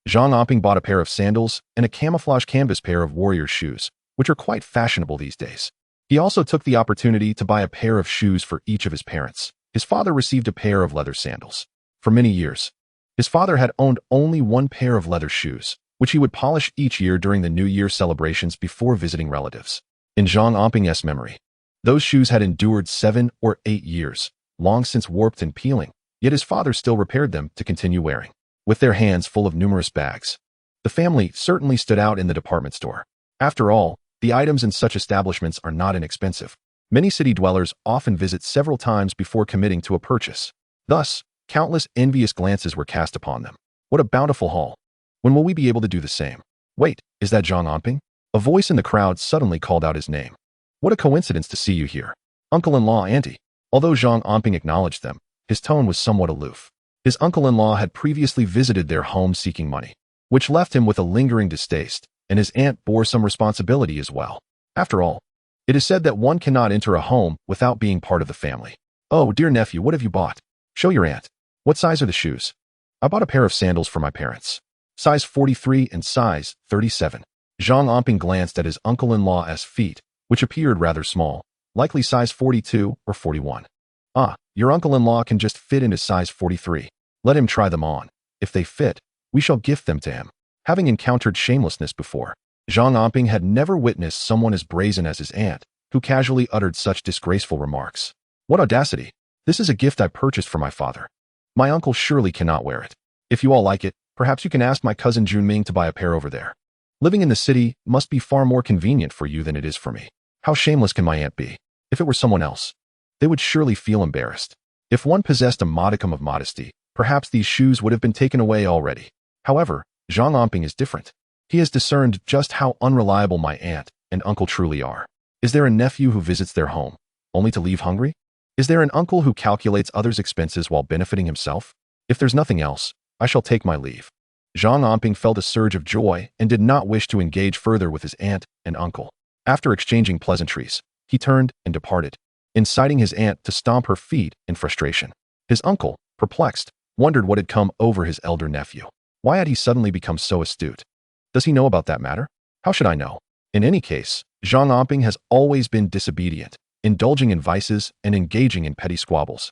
Zhang Anping bought a pair of sandals and a camouflage canvas pair of warrior shoes, which are quite fashionable these days. He also took the opportunity to buy a pair of shoes for each of his parents. His father received a pair of leather sandals. For many years, his father had owned only one pair of leather shoes, which he would polish each year during the New Year celebrations before visiting relatives. In Zhang Anping's memory, those shoes had endured 7 or 8 years, long since warped and peeling, yet his father still repaired them to continue wearing. With their hands full of numerous bags, the family certainly stood out in the department store. After all, the items in such establishments are not inexpensive. Many city dwellers often visit several times before committing to a purchase. Thus, countless envious glances were cast upon them. What a bountiful haul. When will we be able to do the same? Wait, is that Zhang Anping? A voice in the crowd suddenly called out his name. What a coincidence to see you here. Uncle-in-law, auntie. Although Zhang Anping acknowledged them, his tone was somewhat aloof. His uncle-in-law had previously visited their home seeking money, which left him with a lingering distaste, and his aunt bore some responsibility as well. After all, it is said that one cannot enter a home without being part of the family. Oh, dear nephew, what have you bought? Show your aunt. What size are the shoes? I bought a pair of sandals for my parents. Size 43 and size 37. Zhang Anping glanced at his uncle-in-law's feet, which appeared rather small, likely size 42 or 41. Ah, your uncle-in-law can just fit into size 43. Let him try them on. If they fit, we shall gift them to him. Having encountered shamelessness before, Zhang Anping had never witnessed someone as brazen as his aunt, who casually uttered such disgraceful remarks. What audacity! This is a gift I purchased for my father. My uncle surely cannot wear it. If you all like it, perhaps you can ask my cousin Junming to buy a pair over there. Living in the city must be far more convenient for you than it is for me. How shameless can my aunt be? If it were someone else, they would surely feel embarrassed. If one possessed a modicum of modesty, perhaps these shoes would have been taken away already. However, Zhang Anping is different. He has discerned just how unreliable my aunt and uncle truly are. Is there a nephew who visits their home, only to leave hungry? Is there an uncle who calculates others' expenses while benefiting himself? If there's nothing else, I shall take my leave. Zhang Anping felt a surge of joy and did not wish to engage further with his aunt and uncle. After exchanging pleasantries, he turned and departed, inciting his aunt to stomp her feet in frustration. His uncle, perplexed, wondered what had come over his elder nephew. Why had he suddenly become so astute? Does he know about that matter? How should I know? In any case, Zhang Anping has always been disobedient, indulging in vices and engaging in petty squabbles.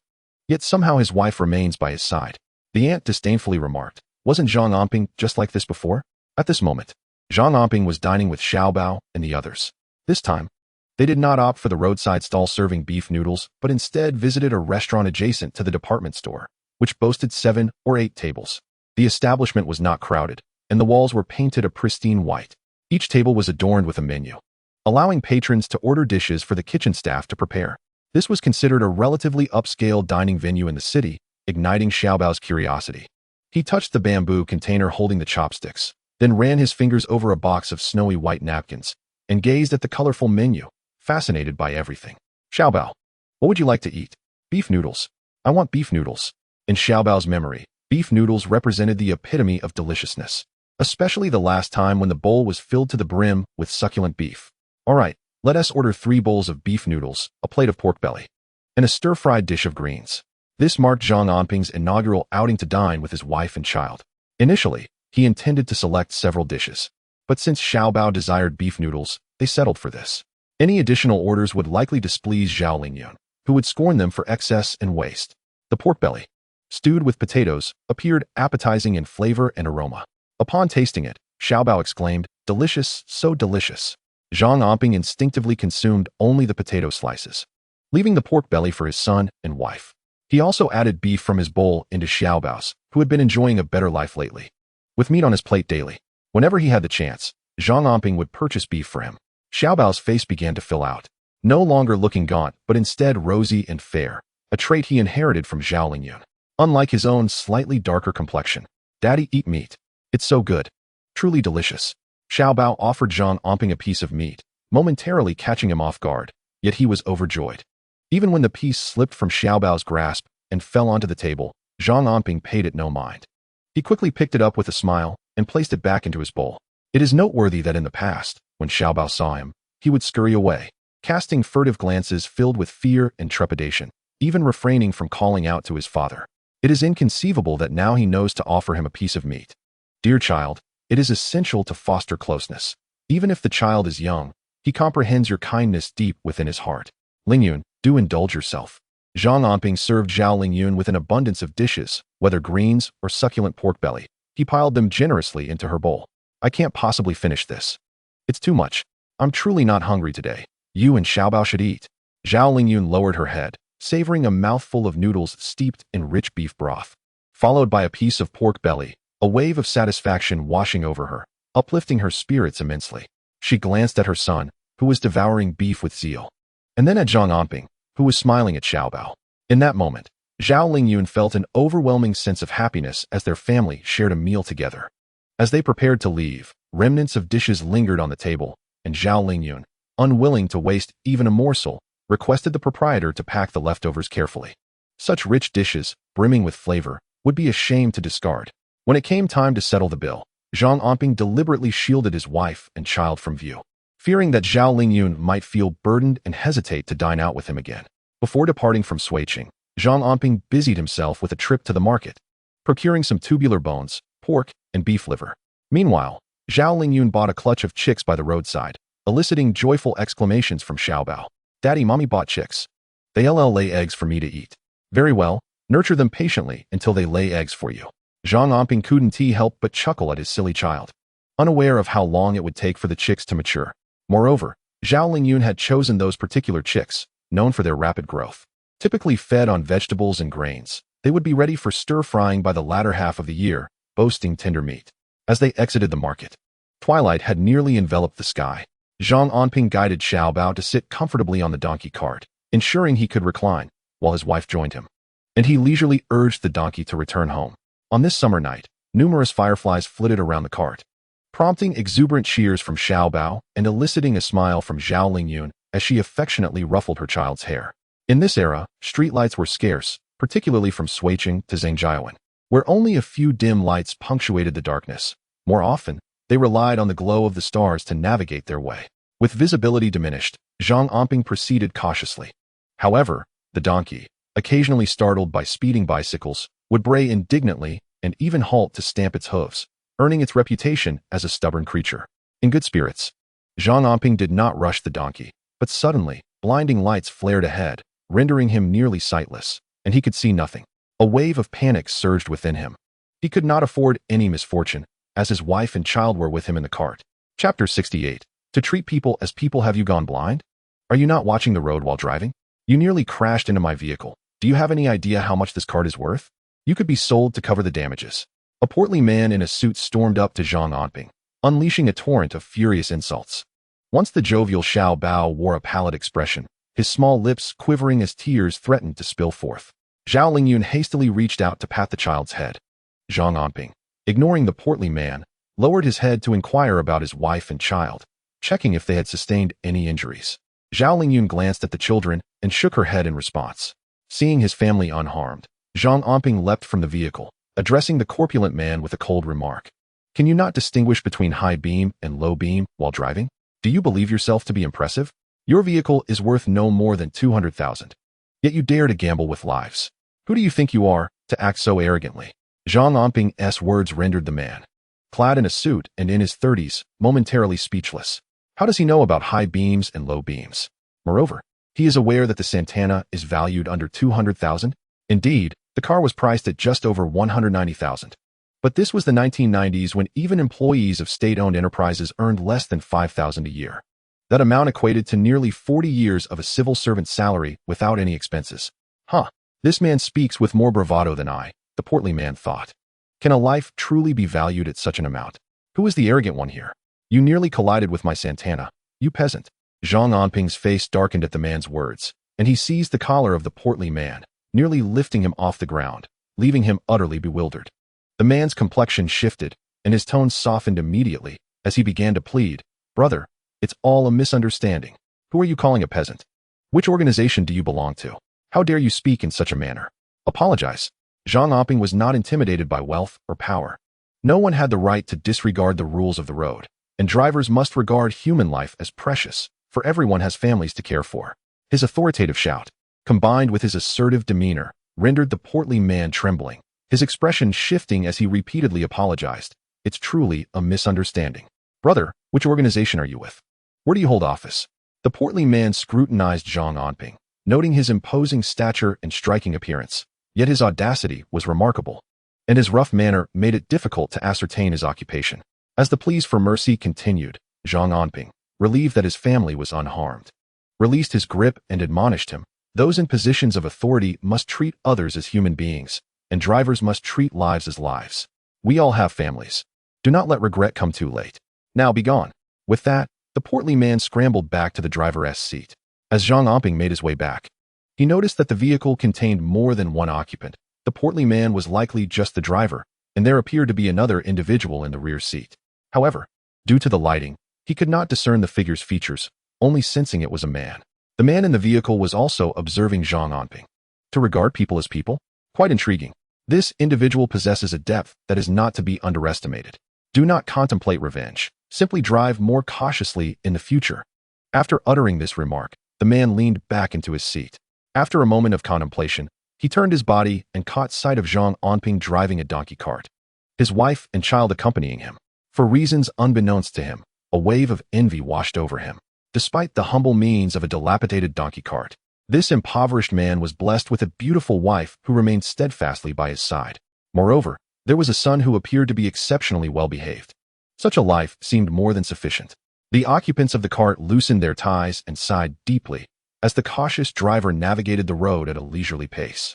Yet somehow his wife remains by his side. The aunt disdainfully remarked, wasn't Zhang Anping just like this before? At this moment, Zhang Anping was dining with Xiaobao and the others. This time, they did not opt for the roadside stall serving beef noodles, but instead visited a restaurant adjacent to the department store, which boasted 7 or 8 tables. The establishment was not crowded, and the walls were painted a pristine white. Each table was adorned with a menu, allowing patrons to order dishes for the kitchen staff to prepare. This was considered a relatively upscale dining venue in the city, igniting Xiaobao's curiosity. He touched the bamboo container holding the chopsticks, then ran his fingers over a box of snowy white napkins, and gazed at the colorful menu, fascinated by everything. Xiaobao, what would you like to eat? Beef noodles. I want beef noodles. In Xiaobao's memory, beef noodles represented the epitome of deliciousness, especially the last time when the bowl was filled to the brim with succulent beef. All right, let us order 3 bowls of beef noodles, a plate of pork belly, and a stir-fried dish of greens. This marked Zhang Anping's inaugural outing to dine with his wife and child. Initially, he intended to select several dishes, but since Xiaobao desired beef noodles, they settled for this. Any additional orders would likely displease Zhao Lingyun, who would scorn them for excess and waste. The pork belly, stewed with potatoes, appeared appetizing in flavor and aroma. Upon tasting it, Xiaobao exclaimed, delicious, so delicious. Zhang Anping instinctively consumed only the potato slices, leaving the pork belly for his son and wife. He also added beef from his bowl into Xiaobao's, who had been enjoying a better life lately. With meat on his plate daily, whenever he had the chance, Zhang Anping would purchase beef for him. Xiaobao's face began to fill out, no longer looking gaunt, but instead rosy and fair, a trait he inherited from Zhao Lingyun. Unlike his own slightly darker complexion, Daddy eat meat. It's so good. Truly delicious. Xiao Bao offered Zhang Anping a piece of meat, momentarily catching him off guard, yet he was overjoyed. Even when the piece slipped from Xiao Bao's grasp and fell onto the table, Zhang Anping paid it no mind. He quickly picked it up with a smile and placed it back into his bowl. It is noteworthy that in the past, when Xiao Bao saw him, he would scurry away, casting furtive glances filled with fear and trepidation, even refraining from calling out to his father. It is inconceivable that now he knows to offer him a piece of meat. Dear child, it is essential to foster closeness. Even if the child is young, he comprehends your kindness deep within his heart. Lingyun, do indulge yourself. Zhang Anping served Zhao Lingyun with an abundance of dishes, whether greens or succulent pork belly. He piled them generously into her bowl. I can't possibly finish this. It's too much. I'm truly not hungry today. You and Xiao Bao should eat. Zhao Lingyun lowered her head, savoring a mouthful of noodles steeped in rich beef broth. Followed by a piece of pork belly, a wave of satisfaction washing over her, uplifting her spirits immensely. She glanced at her son, who was devouring beef with zeal, and then at Zhang Anping, who was smiling at Xiao Bao. In that moment, Zhao Lingyun felt an overwhelming sense of happiness as their family shared a meal together. As they prepared to leave, remnants of dishes lingered on the table, and Zhao Lingyun, unwilling to waste even a morsel, requested the proprietor to pack the leftovers carefully. Such rich dishes, brimming with flavor, would be a shame to discard. When it came time to settle the bill, Zhang Anping deliberately shielded his wife and child from view, fearing that Zhao Lingyun might feel burdened and hesitate to dine out with him again. Before departing from Suiqing, Zhang Anping busied himself with a trip to the market, procuring some tubular bones, pork, and beef liver. Meanwhile, Zhao Lingyun bought a clutch of chicks by the roadside, eliciting joyful exclamations from Xiao Bao. Daddy, mommy bought chicks. They'll lay eggs for me to eat. Very well, nurture them patiently until they lay eggs for you. Zhang Anping couldn't help but chuckle at his silly child, unaware of how long it would take for the chicks to mature. Moreover, Zhao Lingyun had chosen those particular chicks, known for their rapid growth. Typically fed on vegetables and grains, they would be ready for stir-frying by the latter half of the year, boasting tender meat. As they exited the market, twilight had nearly enveloped the sky. Zhang Anping guided Xiao Bao to sit comfortably on the donkey cart, ensuring he could recline, while his wife joined him. And he leisurely urged the donkey to return home. On this summer night, numerous fireflies flitted around the cart, prompting exuberant cheers from Xiao Bao and eliciting a smile from Zhao Lingyun as she affectionately ruffled her child's hair. In this era, streetlights were scarce, particularly from Suiqing to Zhangjiawan, where only a few dim lights punctuated the darkness. More often, they relied on the glow of the stars to navigate their way. With visibility diminished, Zhang Anping proceeded cautiously. However, the donkey, occasionally startled by speeding bicycles, would bray indignantly and even halt to stamp its hooves, earning its reputation as a stubborn creature. In good spirits, Zhang Anping did not rush the donkey, but suddenly, blinding lights flared ahead, rendering him nearly sightless, and he could see nothing. A wave of panic surged within him. He could not afford any misfortune, as his wife and child were with him in the cart. Chapter 68. To treat people as people. Have you gone blind? Are you not watching the road while driving? You nearly crashed into my vehicle. Do you have any idea how much this cart is worth? You could be sold to cover the damages. A portly man in a suit stormed up to Zhang Anping, unleashing a torrent of furious insults. Once the jovial Xiao Bao wore a pallid expression, his small lips quivering as tears threatened to spill forth. Zhao Lingyun hastily reached out to pat the child's head. Zhang Anping, ignoring the portly man, lowered his head to inquire about his wife and child, checking if they had sustained any injuries. Zhao Lingyun glanced at the children and shook her head in response. Seeing his family unharmed, Zhang Anping leapt from the vehicle, addressing the corpulent man with a cold remark. Can you not distinguish between high beam and low beam while driving? Do you believe yourself to be impressive? Your vehicle is worth no more than 200,000. Yet you dare to gamble with lives. Who do you think you are, to act so arrogantly? Zhang Anping's words rendered the man, clad in a suit and in his 30s, momentarily speechless. How does he know about high beams and low beams? Moreover, he is aware that the Santana is valued under 200,000. Indeed, the car was priced at just over 190,000. But this was the 1990s, when even employees of state-owned enterprises earned less than 5,000 a year. That amount equated to nearly 40 years of a civil servant's salary without any expenses. This man speaks with more bravado than I, the portly man thought. Can a life truly be valued at such an amount? Who is the arrogant one here? You nearly collided with my Santana, you peasant. Zhang Anping's face darkened at the man's words, and he seized the collar of the portly man, nearly lifting him off the ground, leaving him utterly bewildered. The man's complexion shifted, and his tone softened immediately as he began to plead, "Brother, it's all a misunderstanding. Who are you calling a peasant? Which organization do you belong to? How dare you speak in such a manner? Apologize." Zhang Anping was not intimidated by wealth or power. No one had the right to disregard the rules of the road, and drivers must regard human life as precious, for everyone has families to care for. His authoritative shout, combined with his assertive demeanor, rendered the portly man trembling, his expression shifting as he repeatedly apologized. "It's truly a misunderstanding. Brother, which organization are you with? Where do you hold office?" The portly man scrutinized Zhang Anping, noting his imposing stature and striking appearance, yet his audacity was remarkable, and his rough manner made it difficult to ascertain his occupation. As the pleas for mercy continued, Zhang Anping, relieved that his family was unharmed, released his grip and admonished him. Those in positions of authority must treat others as human beings, and drivers must treat lives as lives. We all have families. Do not let regret come too late. Now be gone. With that, the portly man scrambled back to the driver's seat. As Zhang Anping made his way back, he noticed that the vehicle contained more than one occupant. The portly man was likely just the driver, and there appeared to be another individual in the rear seat. However, due to the lighting, he could not discern the figure's features, only sensing it was a man. The man in the vehicle was also observing Zhang Anping. To regard people as people? Quite intriguing. This individual possesses a depth that is not to be underestimated. Do not contemplate revenge. Simply drive more cautiously in the future. After uttering this remark, the man leaned back into his seat. After a moment of contemplation, he turned his body and caught sight of Zhang Anping driving a donkey cart, his wife and child accompanying him. For reasons unbeknownst to him, a wave of envy washed over him. Despite the humble means of a dilapidated donkey cart, this impoverished man was blessed with a beautiful wife who remained steadfastly by his side. Moreover, there was a son who appeared to be exceptionally well-behaved. Such a life seemed more than sufficient. The occupants of the cart loosened their ties and sighed deeply as the cautious driver navigated the road at a leisurely pace,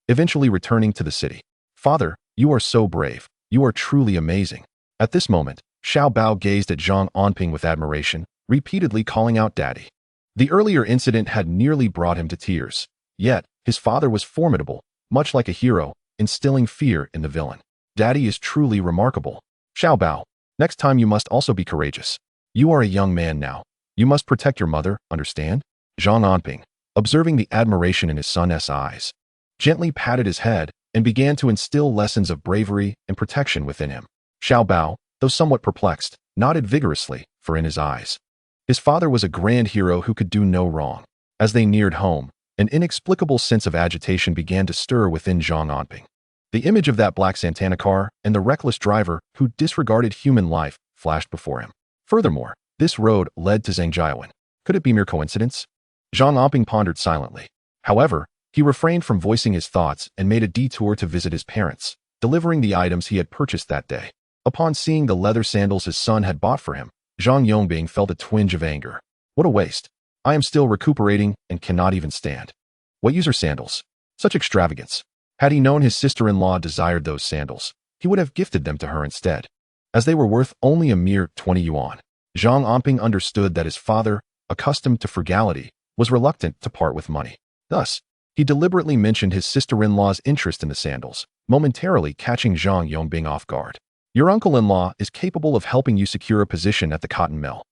eventually returning to the city. "Father, you are so brave. You are truly amazing." At this moment, Xiao Bao gazed at Zhang Anping with admiration, repeatedly calling out "Daddy." The earlier incident had nearly brought him to tears. Yet, his father was formidable, much like a hero, instilling fear in the villain. "Daddy is truly remarkable. Xiao Bao, next time you must also be courageous. You are a young man now. You must protect your mother, understand?" Zhang Anping, observing the admiration in his son's eyes, gently patted his head and began to instill lessons of bravery and protection within him. Xiao Bao, though somewhat perplexed, nodded vigorously, for in his eyes, his father was a grand hero who could do no wrong. As they neared home, an inexplicable sense of agitation began to stir within Zhang Anping. The image of that black Santana car and the reckless driver who disregarded human life flashed before him. Furthermore, this road led to Zhangjiawan. Could it be mere coincidence? Zhang Anping pondered silently. However, he refrained from voicing his thoughts and made a detour to visit his parents, delivering the items he had purchased that day. Upon seeing the leather sandals his son had bought for him, Zhang Yongbing felt a twinge of anger. What a waste. I am still recuperating and cannot even stand. What use are sandals? Such extravagance. Had he known his sister-in-law desired those sandals, he would have gifted them to her instead. As they were worth only a mere 20 yuan, Zhang Anping understood that his father, accustomed to frugality, was reluctant to part with money. Thus, he deliberately mentioned his sister-in-law's interest in the sandals, momentarily catching Zhang Yongbing off guard. "Your uncle-in-law is capable of helping you secure a position at the cotton mill.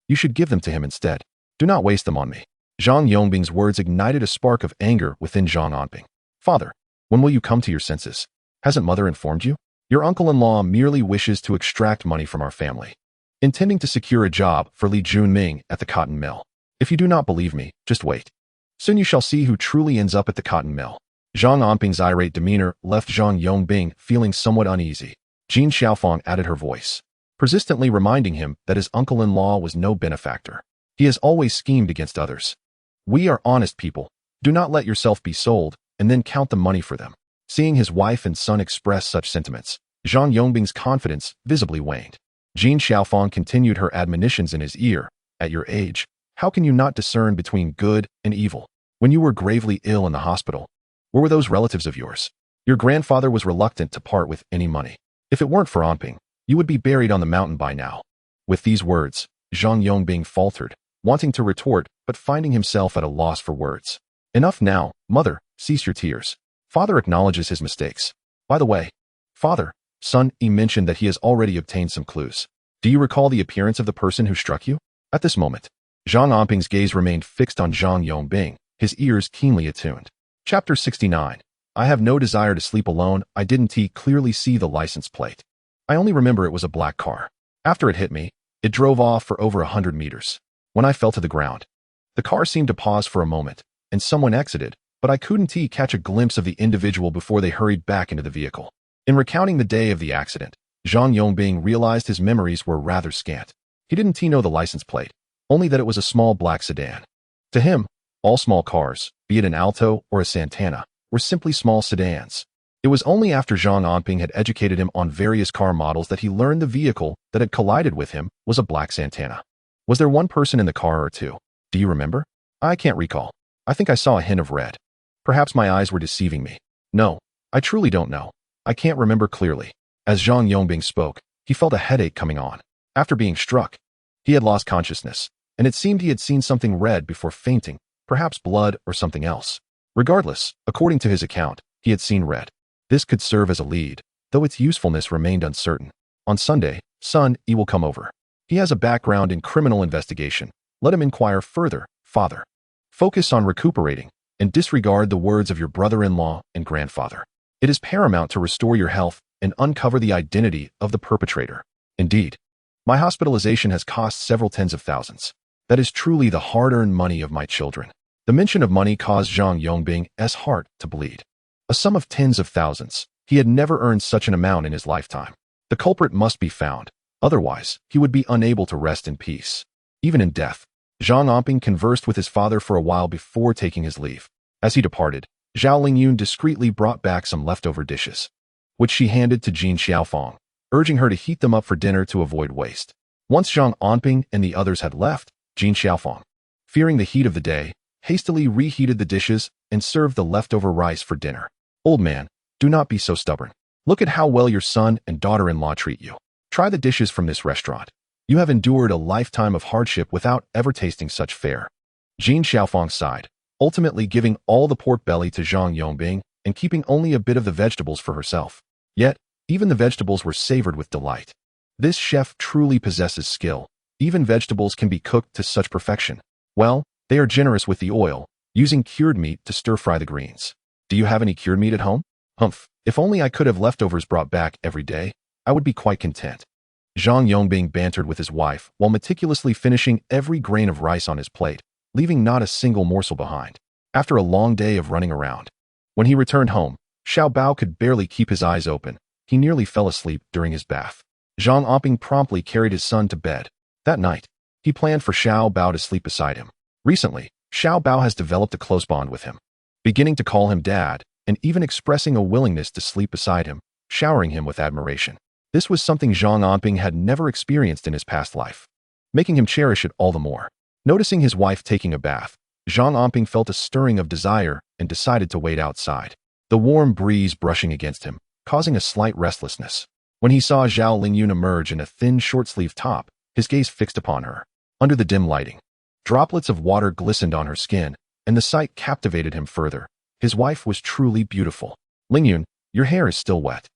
You should give them to him instead. Do not waste them on me." Zhang Yongbing's words ignited a spark of anger within Zhang Anping. "Father, when will you come to your senses? Hasn't mother informed you? Your uncle-in-law merely wishes to extract money from our family, intending to secure a job for Li Junming at the cotton mill. If you do not believe me, just wait. Soon you shall see who truly ends up at the cotton mill." Zhang Anping's irate demeanor left Zhang Yongbing feeling somewhat uneasy. Jin Xiaofang added her voice, persistently reminding him that his uncle-in-law was no benefactor. He has always schemed against others. "We are honest people. Do not let yourself be sold, and then count the money for them." Seeing his wife and son express such sentiments, Zhang Yongbing's confidence visibly waned. Jin Xiaofang continued her admonitions in his ear. "At your age, how can you not discern between good and evil? When you were gravely ill in the hospital, where were those relatives of yours? Your grandfather was reluctant to part with any money. If it weren't for Anping, you would be buried on the mountain by now." With these words, Zhang Yongbing faltered, wanting to retort but finding himself at a loss for words. "Enough now, mother, cease your tears. Father acknowledges his mistakes. By the way, father, Sun Yi mentioned that he has already obtained some clues. Do you recall the appearance of the person who struck you? At this moment, Zhang Anping's gaze remained fixed on Zhang Yongbing, his ears keenly attuned. Chapter 69. I have no desire to sleep alone. I didn't clearly see the license plate. I only remember it was a black car. After it hit me, it drove off for over 100 meters. When I fell to the ground, the car seemed to pause for a moment, and someone exited, but I couldn't catch a glimpse of the individual before they hurried back into the vehicle. In recounting the day of the accident, Zhang Yongbing realized his memories were rather scant. He didn't know the license plate, only that it was a small black sedan. To him, all small cars, be it an Alto or a Santana, were simply small sedans. It was only after Zhang Anping had educated him on various car models that he learned the vehicle that had collided with him was a black Santana. Was there one person in the car or two? Do you remember? I can't recall. I think I saw a hint of red. Perhaps my eyes were deceiving me. No, I truly don't know. I can't remember clearly. As Zhang Yongbing spoke, he felt a headache coming on. After being struck, he had lost consciousness, and it seemed he had seen something red before fainting, perhaps blood or something else. Regardless, according to his account, he had seen red. This could serve as a lead, though its usefulness remained uncertain. On Sunday, Sun Yi will come over. He has a background in criminal investigation. Let him inquire further, father. Focus on recuperating, and disregard the words of your brother-in-law and grandfather. It is paramount to restore your health and uncover the identity of the perpetrator. Indeed, my hospitalization has cost several tens of thousands. That is truly the hard-earned money of my children. The mention of money caused Zhang Yongbing's heart to bleed. A sum of tens of thousands. He had never earned such an amount in his lifetime. The culprit must be found. Otherwise, he would be unable to rest in peace. Even in death, Zhang Anping conversed with his father for a while before taking his leave. As he departed, Zhao Lingyun discreetly brought back some leftover dishes, which she handed to Jin Xiaofang, urging her to heat them up for dinner to avoid waste. Once Zhang Anping and the others had left, Jin Xiaofang, fearing the heat of the day, hastily reheated the dishes and served the leftover rice for dinner. Old man, do not be so stubborn. Look at how well your son and daughter-in-law treat you. Try the dishes from this restaurant. You have endured a lifetime of hardship without ever tasting such fare. Jin Xiaofang sighed, ultimately giving all the pork belly to Zhang Yongbing and keeping only a bit of the vegetables for herself. Yet, even the vegetables were savored with delight. This chef truly possesses skill. Even vegetables can be cooked to such perfection. Well, they are generous with the oil, using cured meat to stir-fry the greens. Do you have any cured meat at home? Humph, if only I could have leftovers brought back every day, I would be quite content. Zhang Yongbing bantered with his wife while meticulously finishing every grain of rice on his plate, leaving not a single morsel behind. After a long day of running around, when he returned home, Xiao Bao could barely keep his eyes open. He nearly fell asleep during his bath. Zhang Anping promptly carried his son to bed. That night, he planned for Xiao Bao to sleep beside him. Recently, Xiao Bao has developed a close bond with him, beginning to call him dad and even expressing a willingness to sleep beside him, showering him with admiration. This was something Zhang Anping had never experienced in his past life, making him cherish it all the more. Noticing his wife taking a bath, Zhang Anping felt a stirring of desire and decided to wait outside. The warm breeze brushing against him, causing a slight restlessness. When he saw Zhao Lingyun emerge in a thin short-sleeved top, his gaze fixed upon her. Under the dim lighting, droplets of water glistened on her skin, and the sight captivated him further. His wife was truly beautiful. Lingyun, your hair is still wet.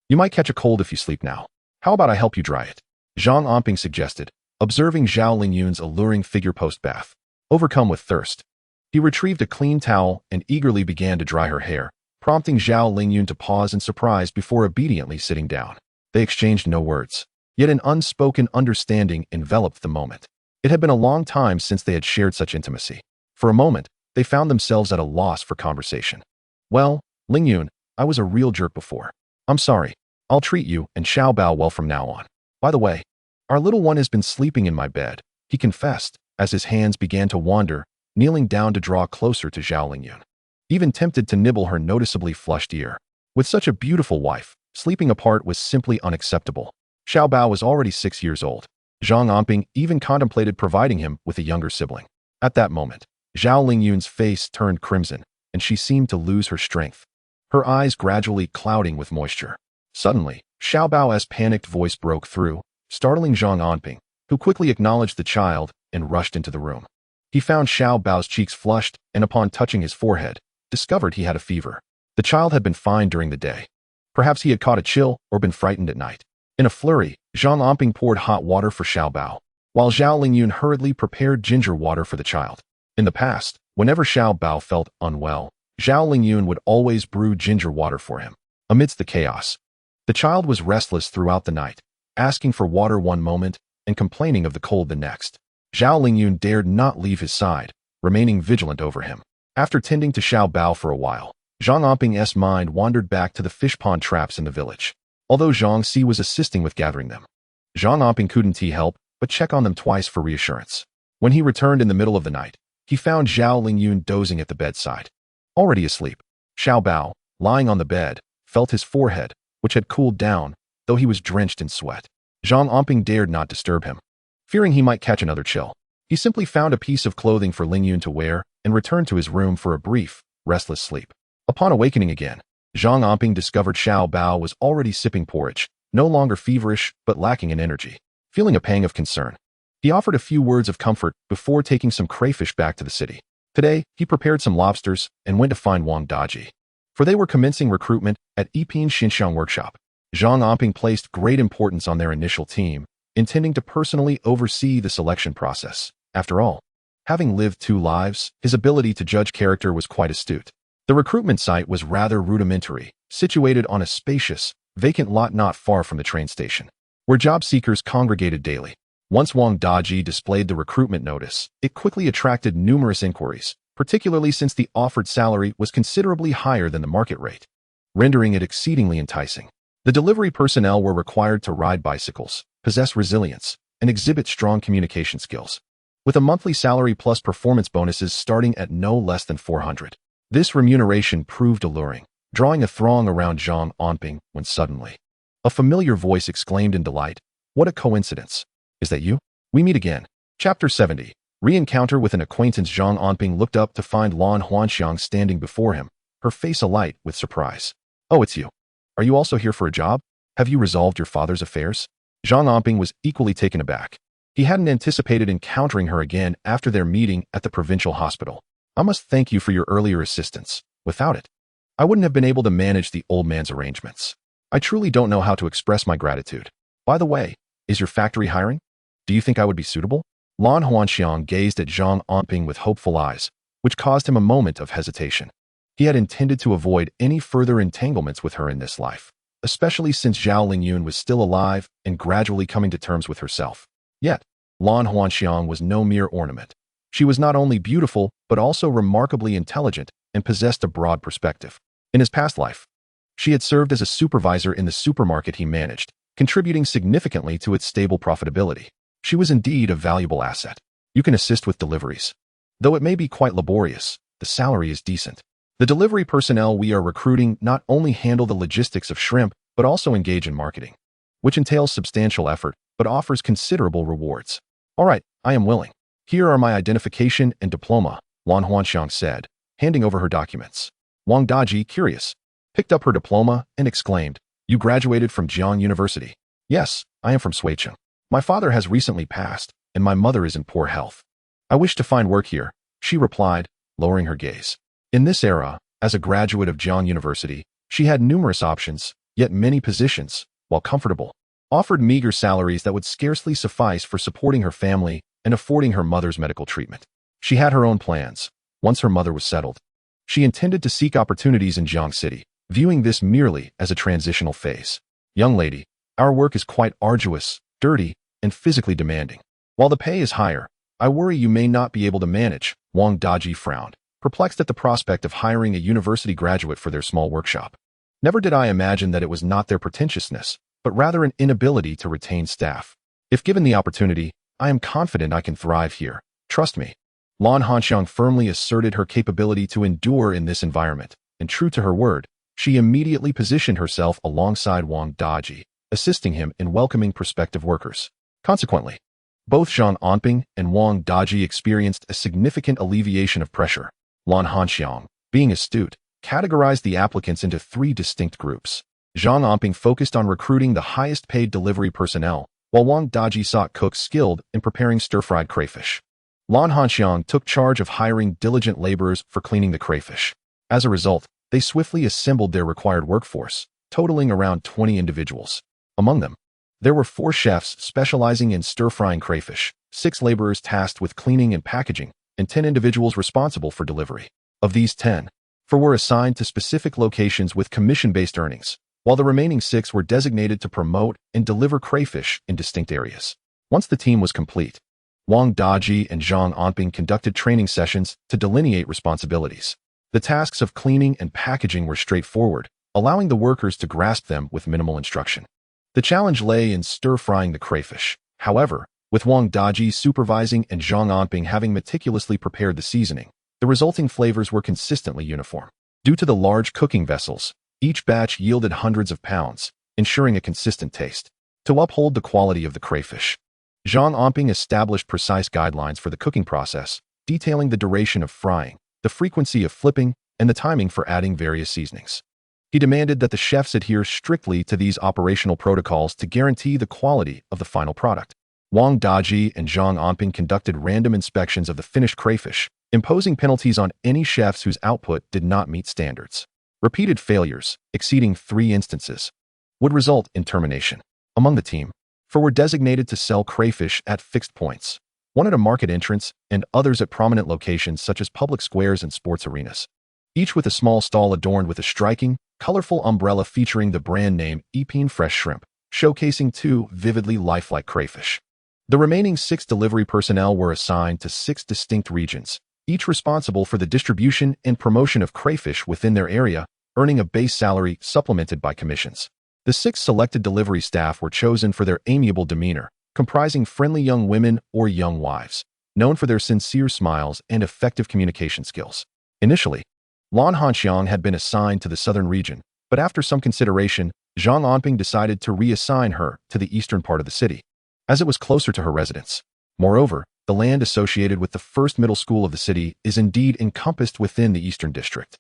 You might catch a cold if you sleep now. How about I help you dry it? Zhang Anping suggested, observing Zhao Lingyun's alluring figure post-bath. Overcome with thirst, he retrieved a clean towel and eagerly began to dry her hair, prompting Zhao Lingyun to pause in surprise before obediently sitting down. They exchanged no words, yet an unspoken understanding enveloped the moment. It had been a long time since they had shared such intimacy. For a moment, they found themselves at a loss for conversation. Well, Lingyun, I was a real jerk before. I'm sorry. I'll treat you and Xiao Bao well from now on. By the way, our little one has been sleeping in my bed, he confessed, as his hands began to wander, kneeling down to draw closer to Zhao Lingyun, even tempted to nibble her noticeably flushed ear. With such a beautiful wife, sleeping apart was simply unacceptable. Xiao Bao was already 6 years old. Zhang Anping even contemplated providing him with a younger sibling. At that moment, Zhao Lingyun's face turned crimson, and she seemed to lose her strength, her eyes gradually clouding with moisture. Suddenly, Xiao Bao's panicked voice broke through, startling Zhang Anping, who quickly acknowledged the child and rushed into the room. He found Xiao Bao's cheeks flushed and upon touching his forehead, discovered he had a fever. The child had been fine during the day, Perhaps he had caught a chill or been frightened at night. In a flurry, Zhang Anping poured hot water for Xiao Bao, while Zhao Lingyun hurriedly prepared ginger water for the child. In the past, whenever Xiao Bao felt unwell, Zhao Lingyun would always brew ginger water for him. Amidst the chaos, the child was restless throughout the night, asking for water one moment and complaining of the cold the next. Zhao Lingyun dared not leave his side, remaining vigilant over him. After tending to Xiao Bao for a while, Zhang Anping's mind wandered back to the fish pond traps in the village. Although Zhang Si was assisting with gathering them, Zhang Anping couldn't help but check on them twice for reassurance. When he returned in the middle of the night, he found Zhao Lingyun dozing at the bedside. Already asleep, Xiao Bao, lying on the bed, felt his forehead, which had cooled down, though he was drenched in sweat. Zhang Anping dared not disturb him, fearing he might catch another chill. He simply found a piece of clothing for Lingyun to wear and returned to his room for a brief, restless sleep. Upon awakening again, Zhang Anping discovered Xiao Bao was already sipping porridge, no longer feverish but lacking in energy. Feeling a pang of concern, he offered a few words of comfort before taking some crayfish back to the city. Today, he prepared some lobsters and went to find Wang Daji, for they were commencing recruitment at Yiping Xinxiang Workshop. Zhang Anping placed great importance on their initial team, intending to personally oversee the selection process. After all, having lived 2 lives, his ability to judge character was quite astute. The recruitment site was rather rudimentary, situated on a spacious, vacant lot not far from the train station, where job seekers congregated daily. Once Wang Daji displayed the recruitment notice, it quickly attracted numerous inquiries, particularly since the offered salary was considerably higher than the market rate, rendering it exceedingly enticing. The delivery personnel were required to ride bicycles, possess resilience, and exhibit strong communication skills, with a monthly salary plus performance bonuses starting at no less than 400. This remuneration proved alluring, drawing a throng around Zhang Anping when suddenly a familiar voice exclaimed in delight, "What a coincidence! Is that you? We meet again." Chapter 70. Re-encounter with an acquaintance. Zhang Anping looked up to find Lan Huanxiang standing before him, her face alight with surprise. "Oh, it's you. Are you also here for a job? Have you resolved your father's affairs?" Zhang Anping was equally taken aback. He hadn't anticipated encountering her again after their meeting at the provincial hospital. "I must thank you for your earlier assistance. Without it, I wouldn't have been able to manage the old man's arrangements. I truly don't know how to express my gratitude. By the way, is your factory hiring? Do you think I would be suitable?" Lan Huanxiang gazed at Zhang Anping with hopeful eyes, which caused him a moment of hesitation. He had intended to avoid any further entanglements with her in this life, especially since Zhao Lingyun was still alive and gradually coming to terms with herself. Yet, Lan Huanxiang was no mere ornament. She was not only beautiful, but also remarkably intelligent and possessed a broad perspective. In his past life, she had served as a supervisor in the supermarket he managed, contributing significantly to its stable profitability. She was indeed a valuable asset. "You can assist with deliveries. Though it may be quite laborious, the salary is decent. The delivery personnel we are recruiting not only handle the logistics of shrimp, but also engage in marketing, which entails substantial effort, but offers considerable rewards." "All right, I am willing. Here are my identification and diploma," Lan Huanxiang said, handing over her documents. Wang Daji, curious, picked up her diploma and exclaimed, "You graduated from Jiang University?" "Yes, I am from Suicheng. My father has recently passed, and my mother is in poor health. I wish to find work here," she replied, lowering her gaze. In this era, as a graduate of Jiang University, she had numerous options, yet many positions, while comfortable, offered meager salaries that would scarcely suffice for supporting her family and affording her mother's medical treatment. She had her own plans. Once her mother was settled, she intended to seek opportunities in Jiang City, viewing this merely as a transitional phase. "Young lady, our work is quite arduous, dirty, and physically demanding. While the pay is higher, I worry you may not be able to manage." Wang Daji frowned, perplexed at the prospect of hiring a university graduate for their small workshop. "Never did I imagine that it was not their pretentiousness, but rather an inability to retain staff. If given the opportunity, I am confident I can thrive here. Trust me." Lan Huanxiang firmly asserted her capability to endure in this environment, and true to her word, she immediately positioned herself alongside Wang Daji, assisting him in welcoming prospective workers. Consequently, both Zhang Anping and Wang Daji experienced a significant alleviation of pressure. Lan Huanxiang, being astute, categorized the applicants into 3 distinct groups. Zhang Anping focused on recruiting the highest-paid delivery personnel, while Wang Daji sought cooks skilled in preparing stir-fried crayfish. Lan Huanxiang took charge of hiring diligent laborers for cleaning the crayfish. As a result, they swiftly assembled their required workforce, totaling around 20 individuals. Among them, there were 4 chefs specializing in stir-frying crayfish, 6 laborers tasked with cleaning and packaging, and 10 individuals responsible for delivery. Of these 10, 4 were assigned to specific locations with commission-based earnings, while the remaining 6 were designated to promote and deliver crayfish in distinct areas. Once the team was complete, Wang Daji and Zhang Anping conducted training sessions to delineate responsibilities. The tasks of cleaning and packaging were straightforward, allowing the workers to grasp them with minimal instruction. The challenge lay in stir-frying the crayfish. However, with Wang Daji supervising and Zhang Anping having meticulously prepared the seasoning, the resulting flavors were consistently uniform. Due to the large cooking vessels, each batch yielded hundreds of pounds, ensuring a consistent taste. To uphold the quality of the crayfish, Zhang Anping established precise guidelines for the cooking process, detailing the duration of frying, the frequency of flipping, and the timing for adding various seasonings. He demanded that the chefs adhere strictly to these operational protocols to guarantee the quality of the final product. Wang Daji and Zhang Anping conducted random inspections of the finished crayfish, imposing penalties on any chefs whose output did not meet standards. Repeated failures, exceeding 3 instances, would result in termination. Among the team, 4 were designated to sell crayfish at fixed points, 1 at a market entrance and others at prominent locations such as public squares and sports arenas, each with a small stall adorned with a striking, colorful umbrella featuring the brand name Epine Fresh Shrimp, showcasing 2 vividly lifelike crayfish. The remaining 6 delivery personnel were assigned to 6 distinct regions, each responsible for the distribution and promotion of crayfish within their area, earning a base salary supplemented by commissions. The 6 selected delivery staff were chosen for their amiable demeanor, comprising friendly young women or young wives, known for their sincere smiles and effective communication skills. Initially, Lan Hanxiang had been assigned to the southern region, but after some consideration, Zhang Anping decided to reassign her to the eastern part of the city, as it was closer to her residence. Moreover, the land associated with the first middle school of the city is indeed encompassed within the eastern district.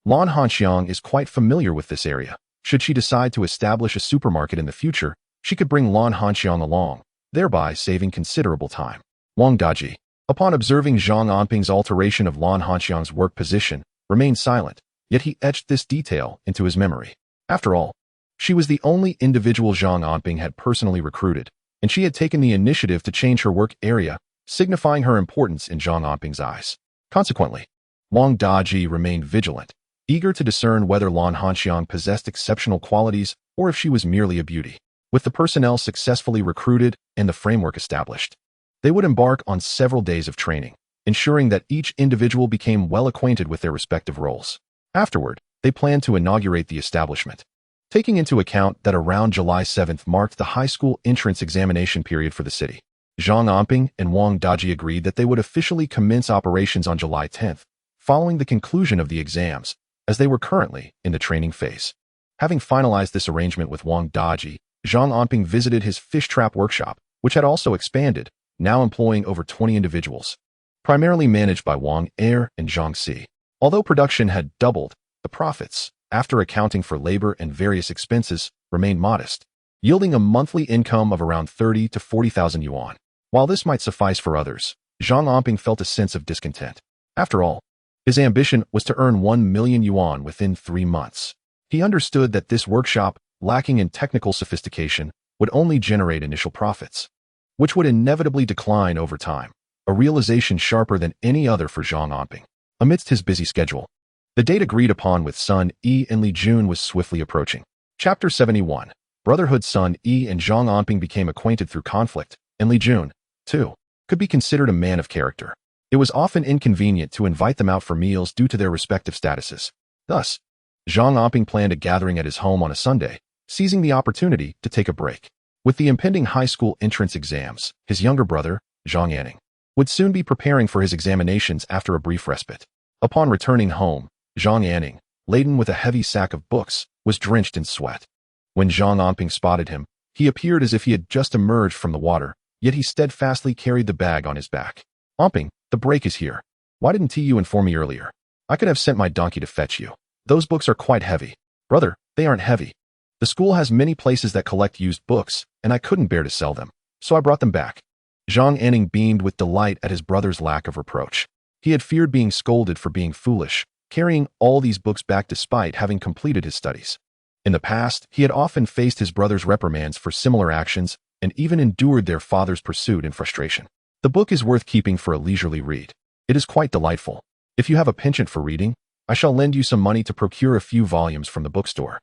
Lan Hanxiang is quite familiar with this area. Should she decide to establish a supermarket in the future, she could bring Lan Hanxiang along, thereby saving considerable time. Wang Daji, upon observing Zhang Anping's alteration of Lan Hanxiang's work position, remained silent, yet he etched this detail into his memory. After all, she was the only individual Zhang Anping had personally recruited, and she had taken the initiative to change her work area, signifying her importance in Zhang Anping's eyes. Consequently, Wang Daji remained vigilant, eager to discern whether Lan Hanxiang possessed exceptional qualities or if she was merely a beauty. With the personnel successfully recruited and the framework established, they would embark on several days of training, ensuring that each individual became well acquainted with their respective roles. Afterward, they planned to inaugurate the establishment. Taking into account that around July 7th marked the high school entrance examination period for the city, Zhang Anping and Wang Daji agreed that they would officially commence operations on July 10th, following the conclusion of the exams, as they were currently in the training phase. Having finalized this arrangement with Wang Daji, Zhang Anping visited his fish trap workshop, which had also expanded, now employing over 20 individuals, primarily managed by Wang Er and Zhang Si. Although production had doubled, the profits, after accounting for labor and various expenses, remained modest, yielding a monthly income of around 30 to 40,000 yuan. While this might suffice for others, Zhang Anping felt a sense of discontent. After all, his ambition was to earn 1 million yuan within 3 months. He understood that this workshop, lacking in technical sophistication, would only generate initial profits, which would inevitably decline over time, a realization sharper than any other for Zhang Anping. Amidst his busy schedule, the date agreed upon with Sun Yi and Li Jun was swiftly approaching. Chapter 71. Brotherhood. Sun Yi and Zhang Anping became acquainted through conflict, and Li Jun, too, could be considered a man of character. It was often inconvenient to invite them out for meals due to their respective statuses. Thus, Zhang Anping planned a gathering at his home on a Sunday, seizing the opportunity to take a break. With the impending high school entrance exams, his younger brother, Zhang Anping, would soon be preparing for his examinations after a brief respite. Upon returning home, Zhang Anping, laden with a heavy sack of books, was drenched in sweat. When Zhang Anping spotted him, he appeared as if he had just emerged from the water, yet he steadfastly carried the bag on his back. Anping, the break is here. Why didn't you inform me earlier? I could have sent my donkey to fetch you. Those books are quite heavy. Brother, they aren't heavy. The school has many places that collect used books, and I couldn't bear to sell them, so I brought them back. Zhang Anping beamed with delight at his brother's lack of reproach. He had feared being scolded for being foolish, carrying all these books back despite having completed his studies. In the past, he had often faced his brother's reprimands for similar actions and even endured their father's pursuit in frustration. The book is worth keeping for a leisurely read. It is quite delightful. If you have a penchant for reading, I shall lend you some money to procure a few volumes from the bookstore.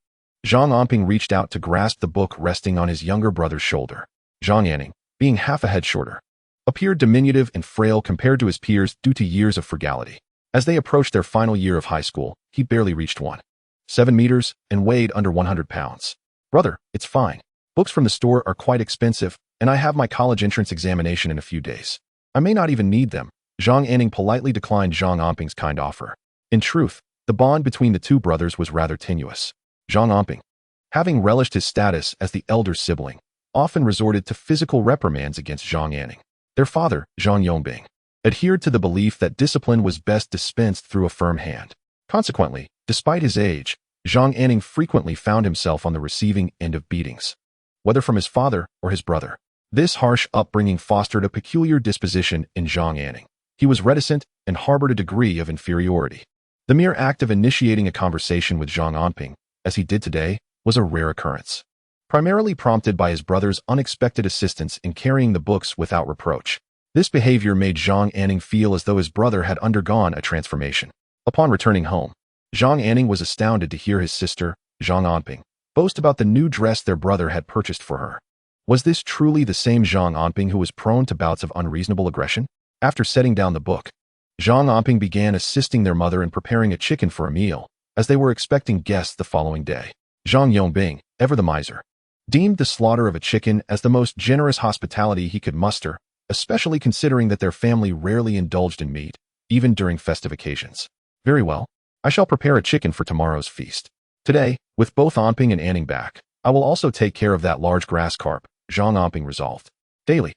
Zhang Anping reached out to grasp the book resting on his younger brother's shoulder. Zhang Anping, being half a head shorter, appeared diminutive and frail compared to his peers due to years of frugality. As they approached their final year of high school, he barely reached 1.7 meters and weighed under 100 pounds. Brother, it's fine. Books from the store are quite expensive, and I have my college entrance examination in a few days. I may not even need them. Zhang Anping politely declined Zhang Anping's kind offer. In truth, the bond between the two brothers was rather tenuous. Zhang Anping, having relished his status as the elder sibling, often resorted to physical reprimands against Zhang Anping. Their father, Zhang Yongbing, adhered to the belief that discipline was best dispensed through a firm hand. Consequently, despite his age, Zhang Anping frequently found himself on the receiving end of beatings, whether from his father or his brother. This harsh upbringing fostered a peculiar disposition in Zhang Anping. He was reticent and harbored a degree of inferiority. The mere act of initiating a conversation with Zhang Anping, as he did today, was a rare occurrence. Primarily prompted by his brother's unexpected assistance in carrying the books without reproach. This behavior made Zhang Anping feel as though his brother had undergone a transformation. Upon returning home, Zhang Anping was astounded to hear his sister, Zhang Anping, boast about the new dress their brother had purchased for her. Was this truly the same Zhang Anping who was prone to bouts of unreasonable aggression? After setting down the book, Zhang Anping began assisting their mother in preparing a chicken for a meal, as they were expecting guests the following day. Zhang Yongbing, ever the miser, deemed the slaughter of a chicken as the most generous hospitality he could muster, especially considering that their family rarely indulged in meat, even during festive occasions. Very well, I shall prepare a chicken for tomorrow's feast. Today, with both Anping and Anning back, I will also take care of that large grass carp, Zhang Anping resolved. Daily,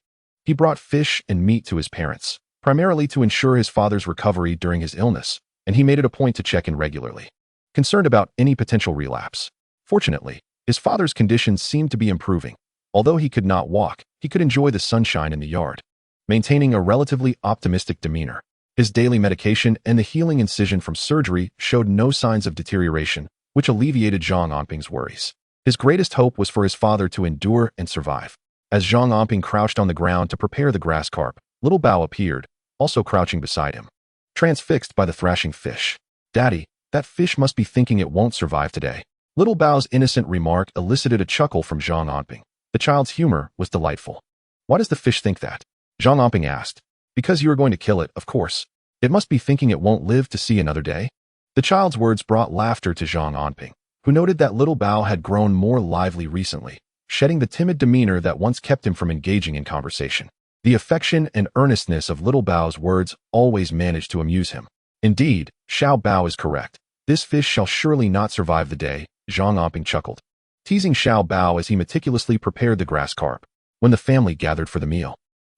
he brought fish and meat to his parents, primarily to ensure his father's recovery during his illness, and he made it a point to check in regularly, concerned about any potential relapse. Fortunately, his father's conditions seemed to be improving. Although he could not walk, he could enjoy the sunshine in the yard, maintaining a relatively optimistic demeanor. His daily medication and the healing incision from surgery showed no signs of deterioration, which alleviated Zhang Anping's worries. His greatest hope was for his father to endure and survive. As Zhang Anping crouched on the ground to prepare the grass carp, little Bao appeared, also crouching beside him, transfixed by the thrashing fish. Daddy, that fish must be thinking it won't survive today. Little Bao's innocent remark elicited a chuckle from Zhang Anping. The child's humor was delightful. Why does the fish think that? Zhang Anping asked. Because you are going to kill it, of course. It must be thinking it won't live to see another day. The child's words brought laughter to Zhang Anping, who noted that little Bao had grown more lively recently, shedding the timid demeanor that once kept him from engaging in conversation. The affection and earnestness of little Bao's words always managed to amuse him. Indeed, Xiao Bao is correct. This fish shall surely not survive the day, Zhang Anping chuckled, teasing Xiao Bao as he meticulously prepared the grass carp. When the family gathered for the meal,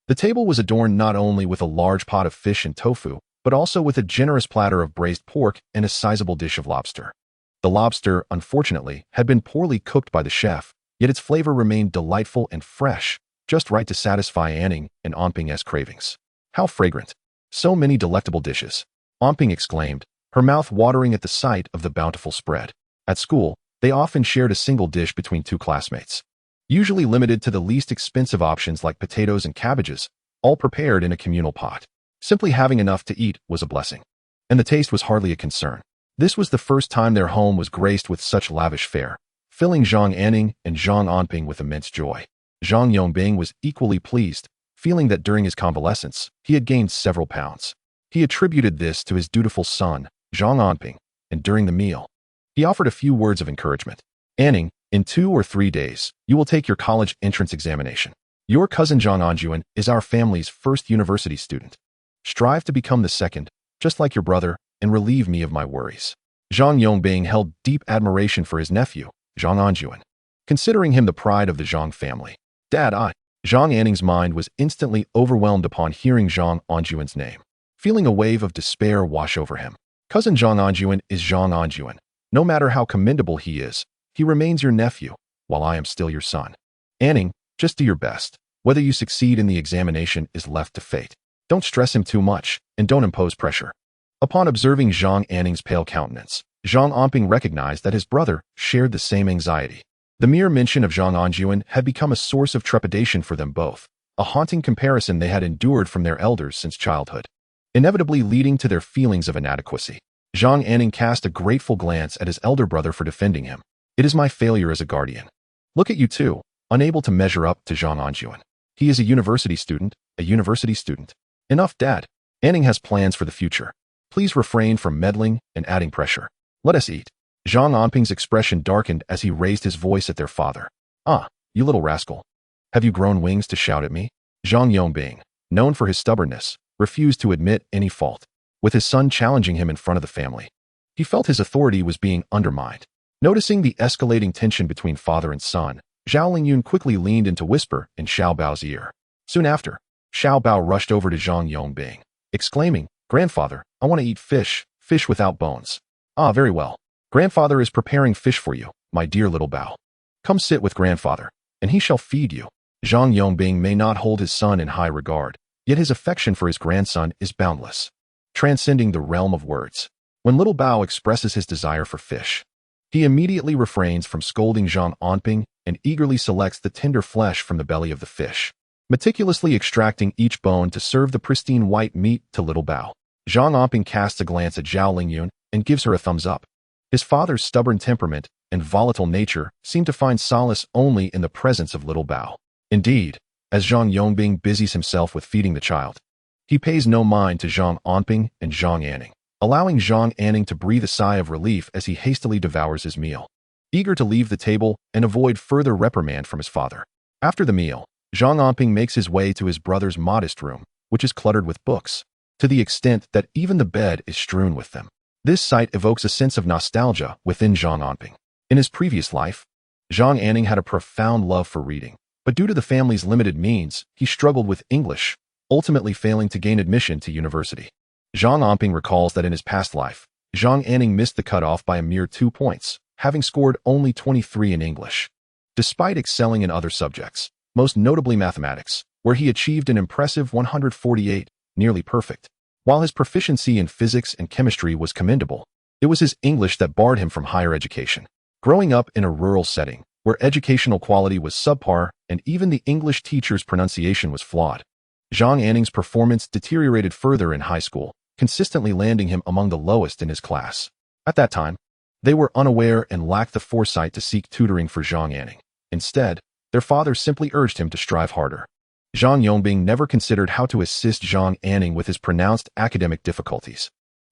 the table was adorned not only with a large pot of fish and tofu, but also with a generous platter of braised pork and a sizable dish of lobster. The lobster, unfortunately, had been poorly cooked by the chef, yet its flavor remained delightful and fresh, just right to satisfy Anning and Anping's cravings. How fragrant! So many delectable dishes, Anping exclaimed, her mouth watering at the sight of the bountiful spread. At school, they often shared a single dish between two classmates, usually limited to the least expensive options like potatoes and cabbages, all prepared in a communal pot. Simply having enough to eat was a blessing, and the taste was hardly a concern. This was the first time their home was graced with such lavish fare, filling Zhang Anning and Zhang Anping with immense joy. Zhang Yongbing was equally pleased, feeling that during his convalescence, he had gained several pounds. He attributed this to his dutiful son, Zhang Anping, and during the meal, he offered a few words of encouragement. Anning, in 2 or 3 days, you will take your college entrance examination. Your cousin Zhang Anjuan is our family's first university student. Strive to become the second, just like your brother, and relieve me of my worries. Zhang Yongbing held deep admiration for his nephew, Zhang Anjuan, considering him the pride of the Zhang family. Dad, Zhang Anning's mind was instantly overwhelmed upon hearing Zhang Anjuan's name, feeling a wave of despair wash over him. Cousin Zhang Anjuan is Zhang Anjuan. No matter how commendable he is, he remains your nephew, while I am still your son. Anning, just do your best. Whether you succeed in the examination is left to fate. Don't stress him too much, and don't impose pressure. Upon observing Zhang Anning's pale countenance, Zhang Anping recognized that his brother shared the same anxiety. The mere mention of Zhang Anjun had become a source of trepidation for them both, a haunting comparison they had endured from their elders since childhood, inevitably leading to their feelings of inadequacy. Zhang Anping cast a grateful glance at his elder brother for defending him. It is my failure as a guardian. Look at you two, unable to measure up to Zhang Anjun. He is a university student, Enough, Dad. Anning has plans for the future. Please refrain from meddling and adding pressure. Let us eat. Zhang Anping's expression darkened as he raised his voice at their father. Ah, you little rascal. Have you grown wings to shout at me? Zhang Yongbing, known for his stubbornness, refused to admit any fault, with his son challenging him in front of the family. He felt his authority was being undermined. Noticing the escalating tension between father and son, Zhao Lingyun quickly leaned in to whisper in Xiao Bao's ear. Soon after, Xiao Bao rushed over to Zhang Yongbing, exclaiming, Grandfather, I want to eat fish without bones. Ah, very well. Grandfather is preparing fish for you, my dear little Bao. Come sit with grandfather, and he shall feed you. Zhang Yongbing may not hold his son in high regard, yet his affection for his grandson is boundless, transcending the realm of words. When little Bao expresses his desire for fish, he immediately refrains from scolding Zhang Anping and eagerly selects the tender flesh from the belly of the fish, meticulously extracting each bone to serve the pristine white meat to little Bao. Zhang Anping casts a glance at Zhao Lingyun and gives her a thumbs up. His father's stubborn temperament and volatile nature seem to find solace only in the presence of little Bao. Indeed, as Zhang Yongbing busies himself with feeding the child, he pays no mind to Zhang Anping and Zhang Anning, allowing Zhang Anning to breathe a sigh of relief as he hastily devours his meal, eager to leave the table and avoid further reprimand from his father. After the meal, Zhang Anping makes his way to his brother's modest room, which is cluttered with books, to the extent that even the bed is strewn with them. This sight evokes a sense of nostalgia within Zhang Anping. In his previous life, Zhang Anning had a profound love for reading, but due to the family's limited means, he struggled with English, ultimately failing to gain admission to university. Zhang Anping recalls that in his past life, Zhang Anning missed the cutoff by a mere 2 points, having scored only 23 in English. Despite excelling in other subjects, most notably mathematics, where he achieved an impressive 148, nearly perfect. While his proficiency in physics and chemistry was commendable, it was his English that barred him from higher education. Growing up in a rural setting, where educational quality was subpar and even the English teacher's pronunciation was flawed, Zhang Anning's performance deteriorated further in high school, consistently landing him among the lowest in his class. At that time, they were unaware and lacked the foresight to seek tutoring for Zhang Anning. Instead, their father simply urged him to strive harder. Zhang Yongbing never considered how to assist Zhang Anning with his pronounced academic difficulties.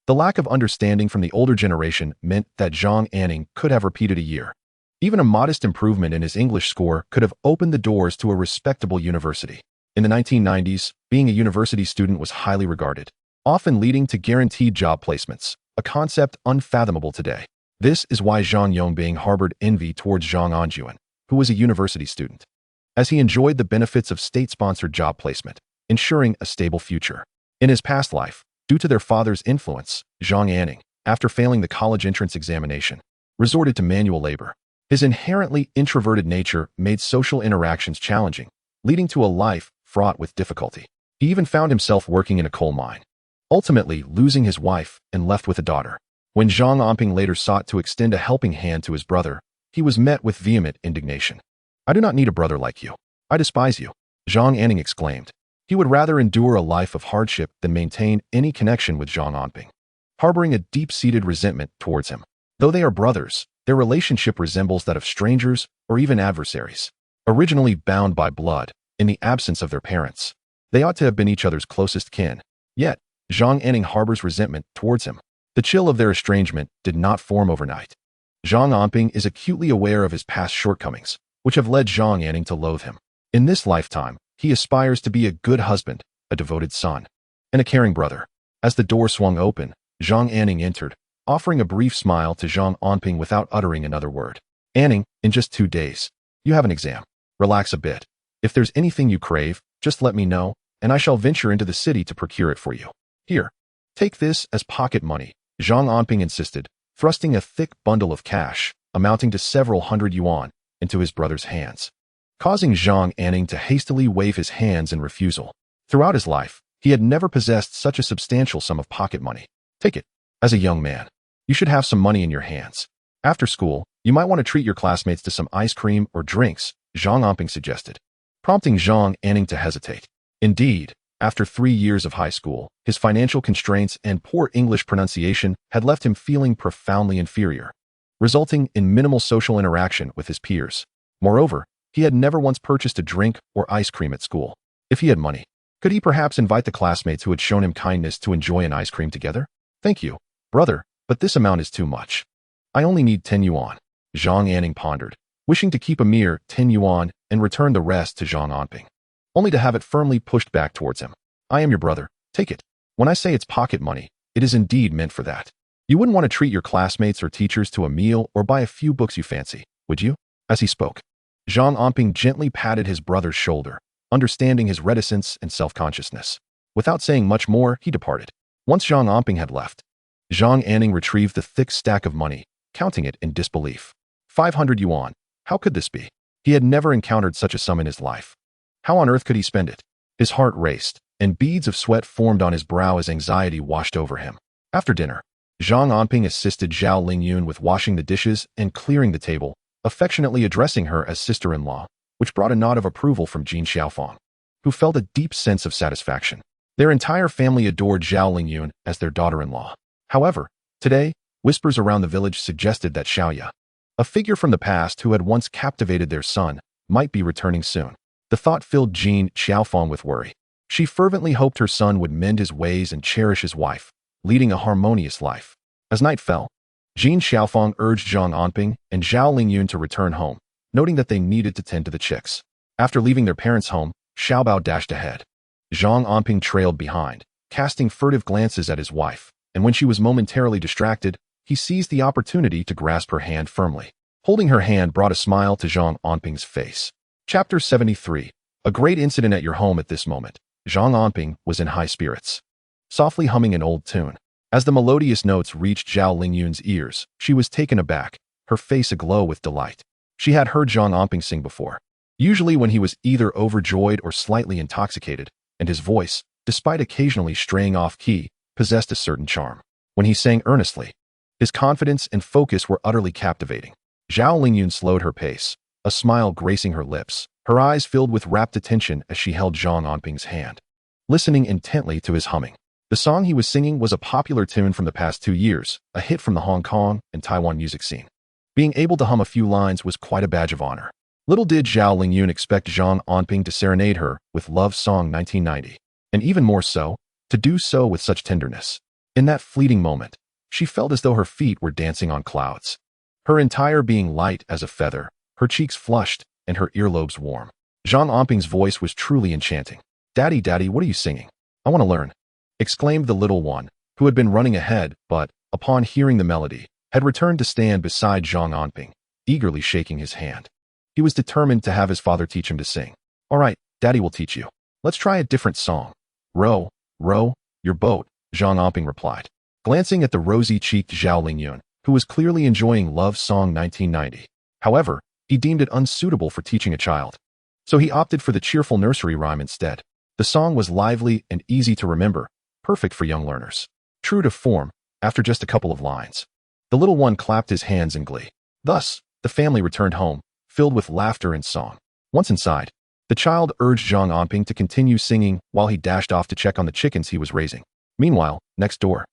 The lack of understanding from the older generation meant that Zhang Anning could have repeated a year. Even a modest improvement in his English score could have opened the doors to a respectable university. In the 1990s, being a university student was highly regarded, often leading to guaranteed job placements, a concept unfathomable today. This is why Zhang Yongbing harbored envy towards Zhang Anjun, who was a university student, as he enjoyed the benefits of state-sponsored job placement, ensuring a stable future. In his past life, due to their father's influence, Zhang Anning, after failing the college entrance examination, resorted to manual labor. His inherently introverted nature made social interactions challenging, leading to a life fraught with difficulty. He even found himself working in a coal mine, ultimately losing his wife and left with a daughter. When Zhang Anping later sought to extend a helping hand to his brother, he was met with vehement indignation. I do not need a brother like you. I despise you, Zhang Anning exclaimed. He would rather endure a life of hardship than maintain any connection with Zhang Anping, harboring a deep-seated resentment towards him. Though they are brothers, their relationship resembles that of strangers or even adversaries. Originally bound by blood, in the absence of their parents, they ought to have been each other's closest kin. Yet, Zhang Anning harbors resentment towards him. The chill of their estrangement did not form overnight. Zhang Anping is acutely aware of his past shortcomings, which have led Zhang Anning to loathe him. In this lifetime, he aspires to be a good husband, a devoted son, and a caring brother. As the door swung open, Zhang Anning entered, offering a brief smile to Zhang Anping without uttering another word. Anning, in just 2 days, you have an exam. Relax a bit. If there's anything you crave, just let me know, and I shall venture into the city to procure it for you. Here, take this as pocket money, Zhang Anping insisted, thrusting a thick bundle of cash, amounting to several hundred yuan, into his brother's hands, causing Zhang Anning to hastily wave his hands in refusal. Throughout his life, he had never possessed such a substantial sum of pocket money. Take it. As a young man, You should have some money in your hands. After school, you might want to treat your classmates to some ice cream or drinks, Zhang Anping suggested, prompting Zhang Anping to hesitate. Indeed, after 3 years of high school, his financial constraints and poor English pronunciation had left him feeling profoundly inferior, resulting in minimal social interaction with his peers. Moreover, he had never once purchased a drink or ice cream at school. If he had money, could he perhaps invite the classmates who had shown him kindness to enjoy an ice cream together? Thank you, brother, but this amount is too much. I only need 10 yuan, Zhang Anping pondered, wishing to keep a mere 10 yuan and return the rest to Zhang Anping, only to have it firmly pushed back towards him. I am your brother, take it. When I say it's pocket money, it is indeed meant for that. You wouldn't want to treat your classmates or teachers to a meal or buy a few books you fancy, would you? As he spoke, Zhang Anping gently patted his brother's shoulder, understanding his reticence and self-consciousness. Without saying much more, he departed. Once Zhang Anping had left, Zhang Anping retrieved the thick stack of money, counting it in disbelief. 500 yuan. How could this be? He had never encountered such a sum in his life. How on earth could he spend it? His heart raced, and beads of sweat formed on his brow as anxiety washed over him. After dinner, Zhang Anping assisted Zhao Lingyun with washing the dishes and clearing the table, affectionately addressing her as sister-in-law, which brought a nod of approval from Jin Xiaofang, who felt a deep sense of satisfaction. Their entire family adored Zhao Lingyun as their daughter-in-law. However, today, whispers around the village suggested that Xiaoya, a figure from the past who had once captivated their son, might be returning soon. The thought filled Jin Xiaofang with worry. She fervently hoped her son would mend his ways and cherish his wife, leading a harmonious life. As night fell, Jin Xiaofang urged Zhang Anping and Zhao Lingyun to return home, noting that they needed to tend to the chicks. After leaving their parents' home, Xiaobao dashed ahead. Zhang Anping trailed behind, casting furtive glances at his wife, and when she was momentarily distracted, he seized the opportunity to grasp her hand firmly. Holding her hand brought a smile to Zhang Anping's face. Chapter 73. A great incident at your home at this moment. Zhang Anping was in high spirits, softly humming an old tune. As the melodious notes reached Zhao Lingyun's ears, she was taken aback, her face aglow with delight. She had heard Zhang Anping sing before, usually when he was either overjoyed or slightly intoxicated, and his voice, despite occasionally straying off-key, possessed a certain charm. When he sang earnestly, his confidence and focus were utterly captivating. Zhao Lingyun slowed her pace, a smile gracing her lips, her eyes filled with rapt attention as she held Zhang Anping's hand, listening intently to his humming. The song he was singing was a popular tune from the past 2 years, a hit from the Hong Kong and Taiwan music scene. Being able to hum a few lines was quite a badge of honor. Little did Zhao Lingyun expect Zhang Anping to serenade her with Love Song 1990, and even more so, to do so with such tenderness. In that fleeting moment, she felt as though her feet were dancing on clouds, her entire being light as a feather, her cheeks flushed, and her earlobes warm. Zhang Anping's voice was truly enchanting. "Daddy, Daddy, what are you singing? I want to learn," exclaimed the little one, who had been running ahead but, upon hearing the melody, had returned to stand beside Zhang Anping, eagerly shaking his hand. He was determined to have his father teach him to sing. "All right, Daddy will teach you. Let's try a different song." "Row, row, your boat," Zhang Anping replied, glancing at the rosy-cheeked Zhao Lingyun, who was clearly enjoying Love Song 1990. However, he deemed it unsuitable for teaching a child, so he opted for the cheerful nursery rhyme instead. The song was lively and easy to remember, perfect for young learners. True to form, after just a couple of lines, the little one clapped his hands in glee. Thus, the family returned home, filled with laughter and song. Once inside, the child urged Zhang Anping to continue singing while he dashed off to check on the chickens he was raising. Meanwhile, next door,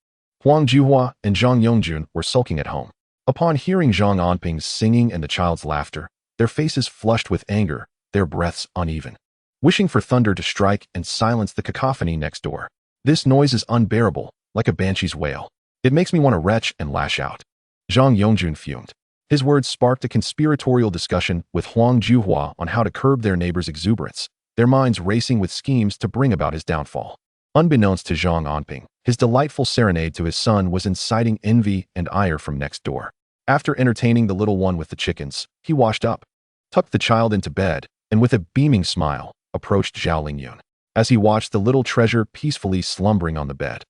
Huang Juhua and Zhang Yongjun were sulking at home. Upon hearing Zhang Anping's singing and the child's laughter, their faces flushed with anger, their breaths uneven, wishing for thunder to strike and silence the cacophony next door. "This noise is unbearable, like a banshee's wail. It makes me want to retch and lash out," Zhang Yongjun fumed. His words sparked a conspiratorial discussion with Huang Juhua on how to curb their neighbor's exuberance, their minds racing with schemes to bring about his downfall. Unbeknownst to Zhang Anping, his delightful serenade to his son was inciting envy and ire from next door. After entertaining the little one with the chickens, he washed up, tucked the child into bed, and with a beaming smile, approached Zhao Lingyun. As he watched the little treasure peacefully slumbering on the bed,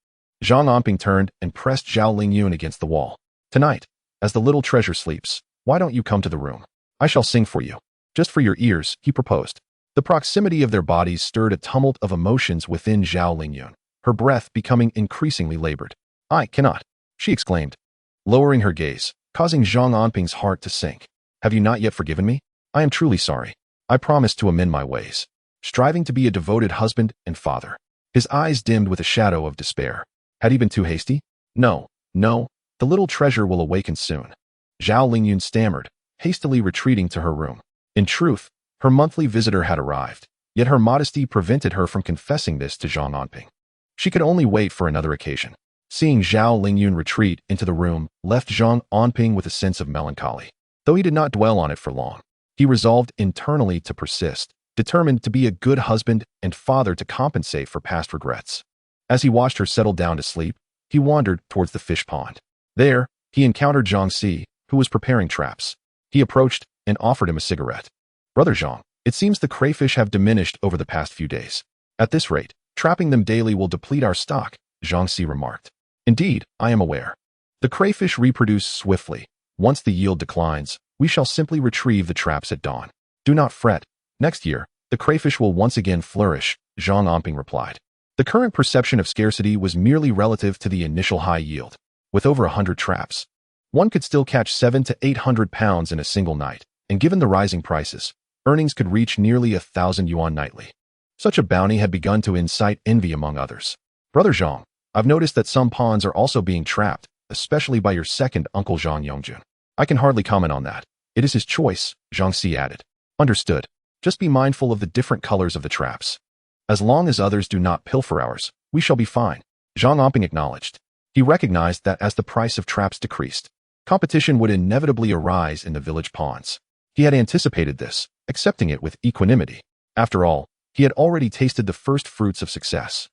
Zhang Anping turned and pressed Zhao Lingyun against the wall. "Tonight, as the little treasure sleeps, why don't you come to the room? I shall sing for you. Just for your ears," he proposed. The proximity of their bodies stirred a tumult of emotions within Zhao Lingyun, her breath becoming increasingly labored. "I cannot," she exclaimed. lowering her gaze, causing Zhang Anping's heart to sink. Have you not yet forgiven me? I am truly sorry. I promise to amend my ways, striving to be a devoted husband and father. His eyes dimmed with a shadow of despair. Had he been too hasty? No, no, the little treasure will awaken soon. Zhao Lingyun stammered, hastily retreating to her room. In truth, her monthly visitor had arrived, yet her modesty prevented her from confessing this to Zhang Anping. She could only wait for another occasion. Seeing Zhao Lingyun retreat into the room left Zhang Anping with a sense of melancholy. Though he did not dwell on it for long, he resolved internally to persist, determined to be a good husband and father to compensate for past regrets. As he watched her settle down to sleep, he wandered towards the fish pond. There, he encountered Zhang Si, who was preparing traps. He approached and offered him a cigarette. Brother Zhang, it seems the crayfish have diminished over the past few days. At this rate, trapping them daily will deplete our stock, Zhang Si remarked. Indeed, I am aware. The crayfish reproduce swiftly. Once the yield declines, we shall simply retrieve the traps at dawn. Do not fret. Next year, the crayfish will once again flourish, Zhang Anping replied. The current perception of scarcity was merely relative to the initial high yield. With over 100 traps, one could still catch 700 to 800 pounds in a single night, and given the rising prices, earnings could reach nearly 1,000 yuan nightly. Such a bounty had begun to incite envy among others. Brother Zhang, I've noticed that some pawns are also being trapped, especially by your second uncle Zhang Yongjun. I can hardly comment on that. It is his choice, Zhang Si added. Understood. Just be mindful of the different colors of the traps. As long as others do not pilfer ours, we shall be fine, Zhang Anping acknowledged. He recognized that as the price of traps decreased, competition would inevitably arise in the village pawns. He had anticipated this, accepting it with equanimity. After all, he had already tasted the first fruits of success.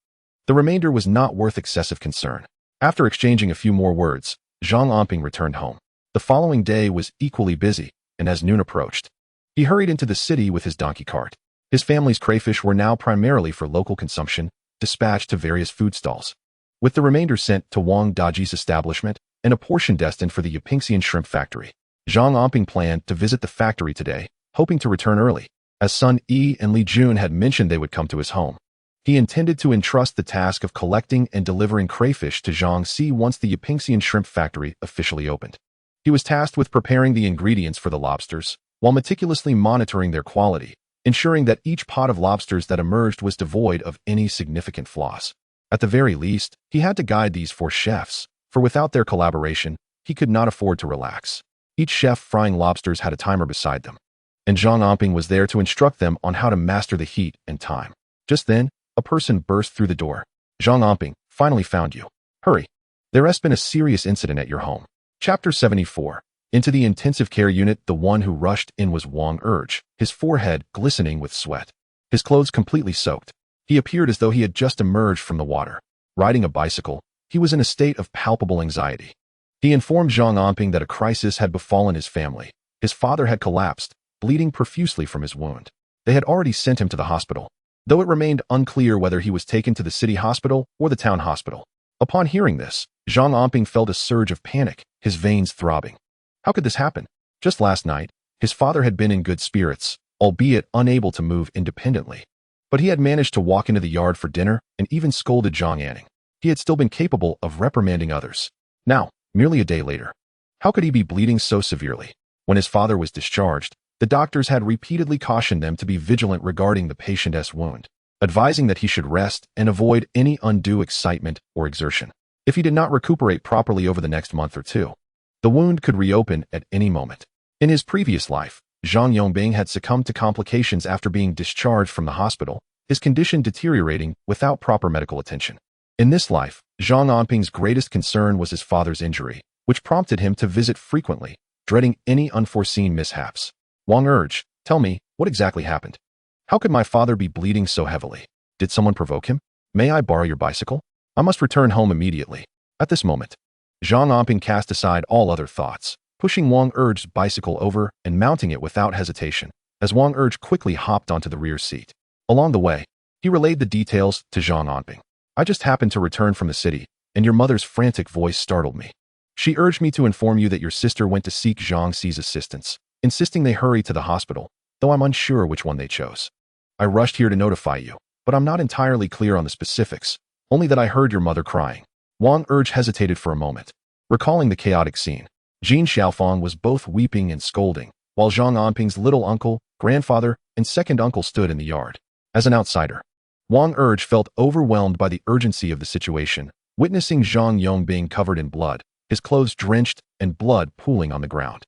The remainder was not worth excessive concern. After exchanging a few more words, Zhang Anping returned home. The following day was equally busy, and as noon approached, he hurried into the city with his donkey cart. His family's crayfish were now primarily for local consumption, dispatched to various food stalls, with the remainder sent to Wang Daji's establishment and a portion destined for the Yupingxian shrimp factory. Zhang Anping planned to visit the factory today, hoping to return early. As Sun Yi and Li Jun had mentioned they would come to his home, he intended to entrust the task of collecting and delivering crayfish to Zhang Si once the Yupingxian shrimp factory officially opened. He was tasked with preparing the ingredients for the lobsters, while meticulously monitoring their quality, ensuring that each pot of lobsters that emerged was devoid of any significant flaws. At the very least, he had to guide these 4 chefs, for without their collaboration, he could not afford to relax. Each chef frying lobsters had a timer beside them, and Zhang Anping was there to instruct them on how to master the heat and time. Just then, a person burst through the door. Zhang Anping, finally found you. Hurry. There has been a serious incident at your home. Chapter 74. Into the intensive care unit, the one who rushed in was Wang Urge, his forehead glistening with sweat. His clothes completely soaked. He appeared as though he had just emerged from the water. Riding a bicycle, he was in a state of palpable anxiety. He informed Zhang Anping that a crisis had befallen his family. His father had collapsed, bleeding profusely from his wound. They had already sent him to the hospital, though it remained unclear whether he was taken to the city hospital or the town hospital. Upon hearing this, Zhang Anping felt a surge of panic, his veins throbbing. How could this happen? Just last night, his father had been in good spirits, albeit unable to move independently. But he had managed to walk into the yard for dinner and even scolded Zhang Anping. He had still been capable of reprimanding others. Now, merely a day later, how could he be bleeding so severely? When his father was discharged, the doctors had repeatedly cautioned them to be vigilant regarding the patient's wound, advising that he should rest and avoid any undue excitement or exertion. If he did not recuperate properly over the next month or two, the wound could reopen at any moment. In his previous life, Zhang Yongbing had succumbed to complications after being discharged from the hospital, his condition deteriorating without proper medical attention. In this life, Zhang Anping's greatest concern was his father's injury, which prompted him to visit frequently, dreading any unforeseen mishaps. Wang Urge, tell me, what exactly happened? How could my father be bleeding so heavily? Did someone provoke him? May I borrow your bicycle? I must return home immediately. At this moment, Zhang Anping cast aside all other thoughts, pushing Wang Urge's bicycle over and mounting it without hesitation, as Wang Urge quickly hopped onto the rear seat. Along the way, he relayed the details to Zhang Anping. I just happened to return from the city, and your mother's frantic voice startled me. She urged me to inform you that your sister went to seek Zhang Si's assistance, insisting they hurry to the hospital, though I'm unsure which one they chose. I rushed here to notify you, but I'm not entirely clear on the specifics, only that I heard your mother crying. Wang Urge hesitated for a moment, Recalling the chaotic scene, Jin Xiaofang was both weeping and scolding, while Zhang Anping's little uncle, grandfather, and second uncle stood in the yard. As an outsider, Wang Erge felt overwhelmed by the urgency of the situation, witnessing Zhang Yongbing covered in blood, his clothes drenched, and blood pooling on the ground.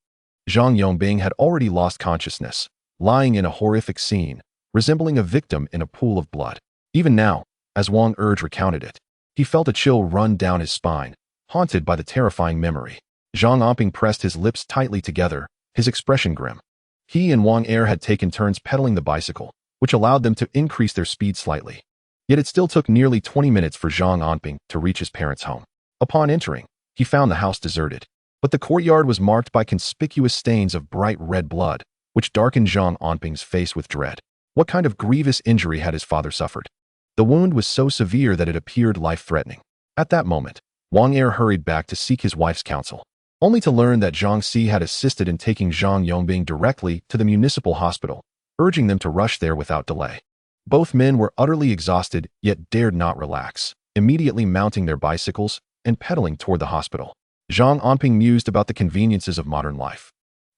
Zhang Yongbing had already lost consciousness, lying in a horrific scene, resembling a victim in a pool of blood. Even now, as Wang Erge recounted it, he felt a chill run down his spine, haunted by the terrifying memory. Zhang Anping pressed his lips tightly together, his expression grim. He and Wang Er had taken turns pedaling the bicycle, which allowed them to increase their speed slightly. Yet it still took nearly 20 minutes for Zhang Anping to reach his parents' home. Upon entering, he found the house deserted, but the courtyard was marked by conspicuous stains of bright red blood, which darkened Zhang Anping's face with dread. What kind of grievous injury had his father suffered? The wound was so severe that it appeared life-threatening. At that moment, Wang Er hurried back to seek his wife's counsel, only to learn that Zhang Si had assisted in taking Zhang Yongbing directly to the municipal hospital, urging them to rush there without delay. Both men were utterly exhausted, yet dared not relax, immediately mounting their bicycles and pedaling toward the hospital. Zhang Anping mused about the conveniences of modern life.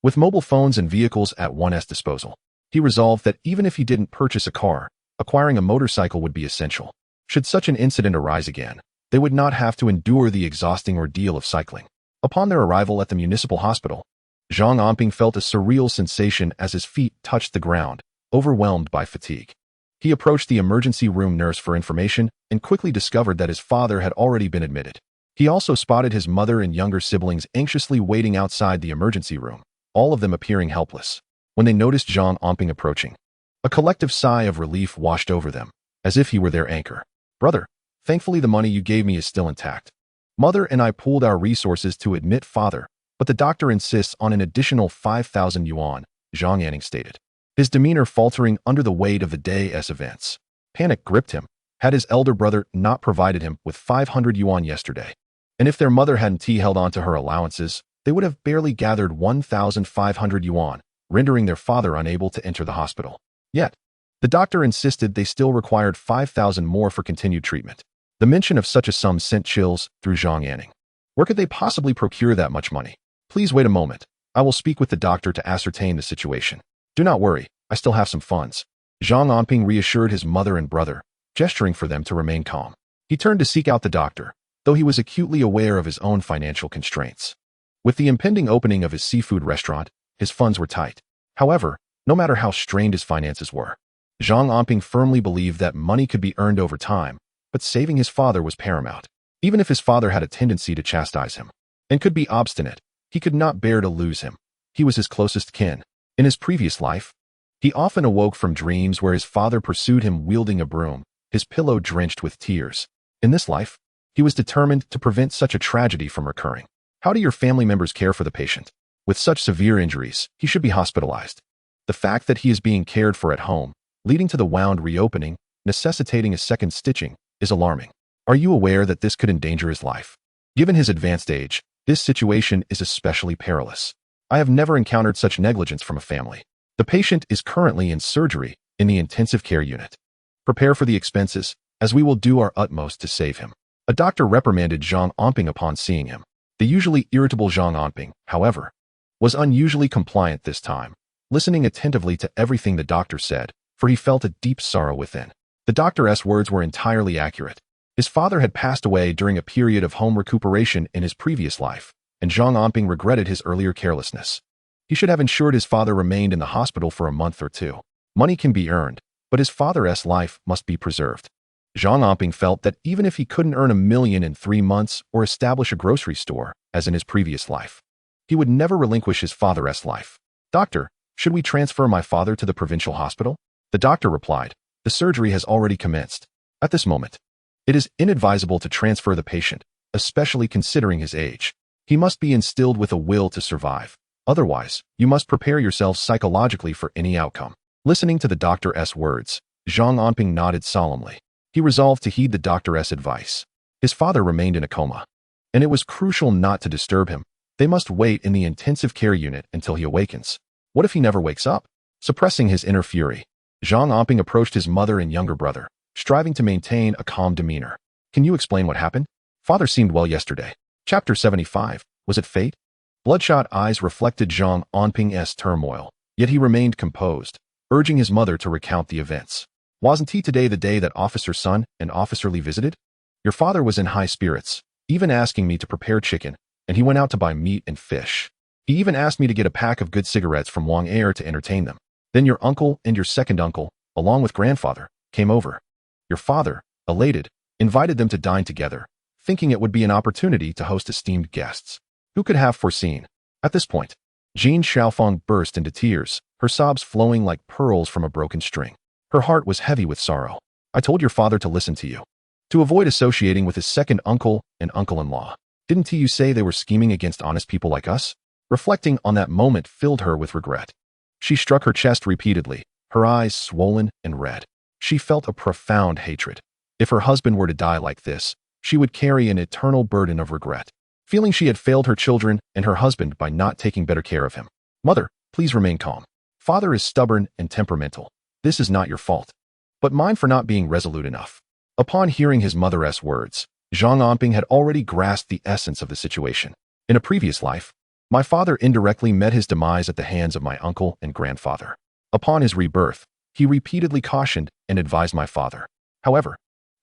With mobile phones and vehicles at one's disposal, he resolved that even if he didn't purchase a car, acquiring a motorcycle would be essential. Should such an incident arise again, they would not have to endure the exhausting ordeal of cycling. Upon their arrival at the municipal hospital, Zhang Anping felt a surreal sensation as his feet touched the ground, overwhelmed by fatigue. He approached the emergency room nurse for information and quickly discovered that his father had already been admitted. He also spotted his mother and younger siblings anxiously waiting outside the emergency room, all of them appearing helpless. When they noticed Zhang Anping approaching, a collective sigh of relief washed over them, as if he were their anchor. "Brother, thankfully the money you gave me is still intact. Mother and I pooled our resources to admit father, but the doctor insists on an additional 5,000 yuan, Zhang Anping stated, his demeanor faltering under the weight of the day's events. Panic gripped him. Had his elder brother not provided him with 500 yuan yesterday? And if their mother hadn't held on to her allowances, they would have barely gathered 1,500 yuan, rendering their father unable to enter the hospital. Yet, the doctor insisted they still required 5,000 more for continued treatment. The mention of such a sum sent chills through Zhang Anping. Where could they possibly procure that much money? Please wait a moment. I will speak with the doctor to ascertain the situation. Do not worry, I still have some funds. Zhang Anping reassured his mother and brother, gesturing for them to remain calm. He turned to seek out the doctor, though he was acutely aware of his own financial constraints. With the impending opening of his seafood restaurant, his funds were tight. However, no matter how strained his finances were, Zhang Anping firmly believed that money could be earned over time, but saving his father was paramount. Even if his father had a tendency to chastise him and could be obstinate, he could not bear to lose him. He was his closest kin. In his previous life, he often awoke from dreams where his father pursued him wielding a broom, his pillow drenched with tears. In this life, he was determined to prevent such a tragedy from recurring. How do your family members care for the patient? With such severe injuries, he should be hospitalized. The fact that he is being cared for at home, leading to the wound reopening, necessitating a second stitching, is alarming. Are you aware that this could endanger his life? Given his advanced age, this situation is especially perilous. I have never encountered such negligence from a family. The patient is currently in surgery in the intensive care unit. Prepare for the expenses, as we will do our utmost to save him. A doctor reprimanded Zhang Anping upon seeing him. The usually irritable Zhang Anping, however, was unusually compliant this time, listening attentively to everything the doctor said, for he felt a deep sorrow within. The doctor's words were entirely accurate. His father had passed away during a period of home recuperation in his previous life, and Zhang Anping regretted his earlier carelessness. He should have ensured his father remained in the hospital for a month or two. Money can be earned, but his father's life must be preserved. Zhang Anping felt that even if he couldn't earn 1 million in 3 months or establish a grocery store, as in his previous life, he would never relinquish his father's life. "Doctor, should we transfer my father to the provincial hospital?" The doctor replied, "The surgery has already commenced. At this moment, it is inadvisable to transfer the patient, especially considering his age. He must be instilled with a will to survive. Otherwise, you must prepare yourself psychologically for any outcome." Listening to the doctor's words, Zhang Anping nodded solemnly. He resolved to heed the doctor's advice. His father remained in a coma, and it was crucial not to disturb him. They must wait in the intensive care unit until he awakens. What if he never wakes up? Suppressing his inner fury, Zhang Anping approached his mother and younger brother, striving to maintain a calm demeanor. "Can you explain what happened? Father seemed well yesterday." Chapter 75. Was it fate? Bloodshot eyes reflected Zhang Anping's turmoil, yet he remained composed, urging his mother to recount the events. Wasn't today the day that Officer Sun and Officer Li visited? Your father was in high spirits, even asking me to prepare chicken, and he went out to buy meat and fish. He even asked me to get a pack of good cigarettes from Wang Air to entertain them. Then your uncle and your second uncle, along with grandfather, came over. Your father, elated, invited them to dine together, thinking it would be an opportunity to host esteemed guests. Who could have foreseen? At this point, Jin Xiaofeng burst into tears, her sobs flowing like pearls from a broken string. Her heart was heavy with sorrow. I told your father to listen to you, to avoid associating with his second uncle and uncle-in-law. Didn't you say they were scheming against honest people like us? Reflecting on that moment filled her with regret. She struck her chest repeatedly, her eyes swollen and red. She felt a profound hatred. If her husband were to die like this, she would carry an eternal burden of regret, feeling she had failed her children and her husband by not taking better care of him. Mother, please remain calm. Father is stubborn and temperamental. This is not your fault, but mine for not being resolute enough. Upon hearing his mother's words, Zhang Anping had already grasped the essence of the situation. In a previous life, my father indirectly met his demise at the hands of my uncle and grandfather. Upon his rebirth, he repeatedly cautioned and advised my father. However,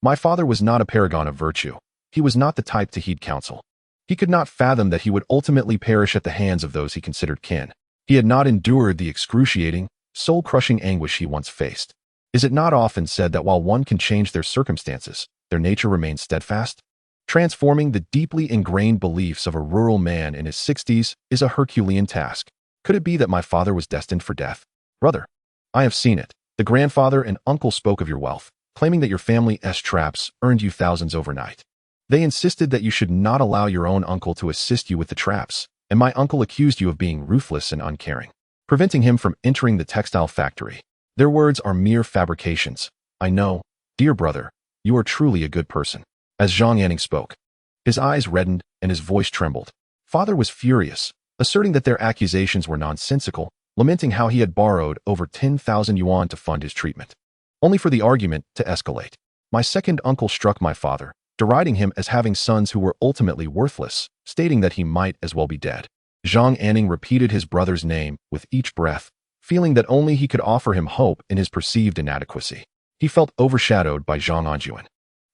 my father was not a paragon of virtue. He was not the type to heed counsel. He could not fathom that he would ultimately perish at the hands of those he considered kin. He had not endured the excruciating, soul-crushing anguish he once faced. Is it not often said that while one can change their circumstances, their nature remains steadfast? Transforming the deeply ingrained beliefs of a rural man in his 60s is a Herculean task. Could it be that my father was destined for death? Brother, I have seen it. The grandfather and uncle spoke of your wealth, claiming that your family's traps earned you thousands overnight. They insisted that you should not allow your own uncle to assist you with the traps, and my uncle accused you of being ruthless and uncaring, preventing him from entering the textile factory. Their words are mere fabrications. I know, dear brother, you are truly a good person. As Zhang Anping spoke, his eyes reddened and his voice trembled. Father was furious, asserting that their accusations were nonsensical, lamenting how he had borrowed over 10,000 yuan to fund his treatment, only for the argument to escalate. My second uncle struck my father, deriding him as having sons who were ultimately worthless, stating that he might as well be dead. Zhang Anping repeated his brother's name with each breath, feeling that only he could offer him hope in his perceived inadequacy. He felt overshadowed by Zhang Anping,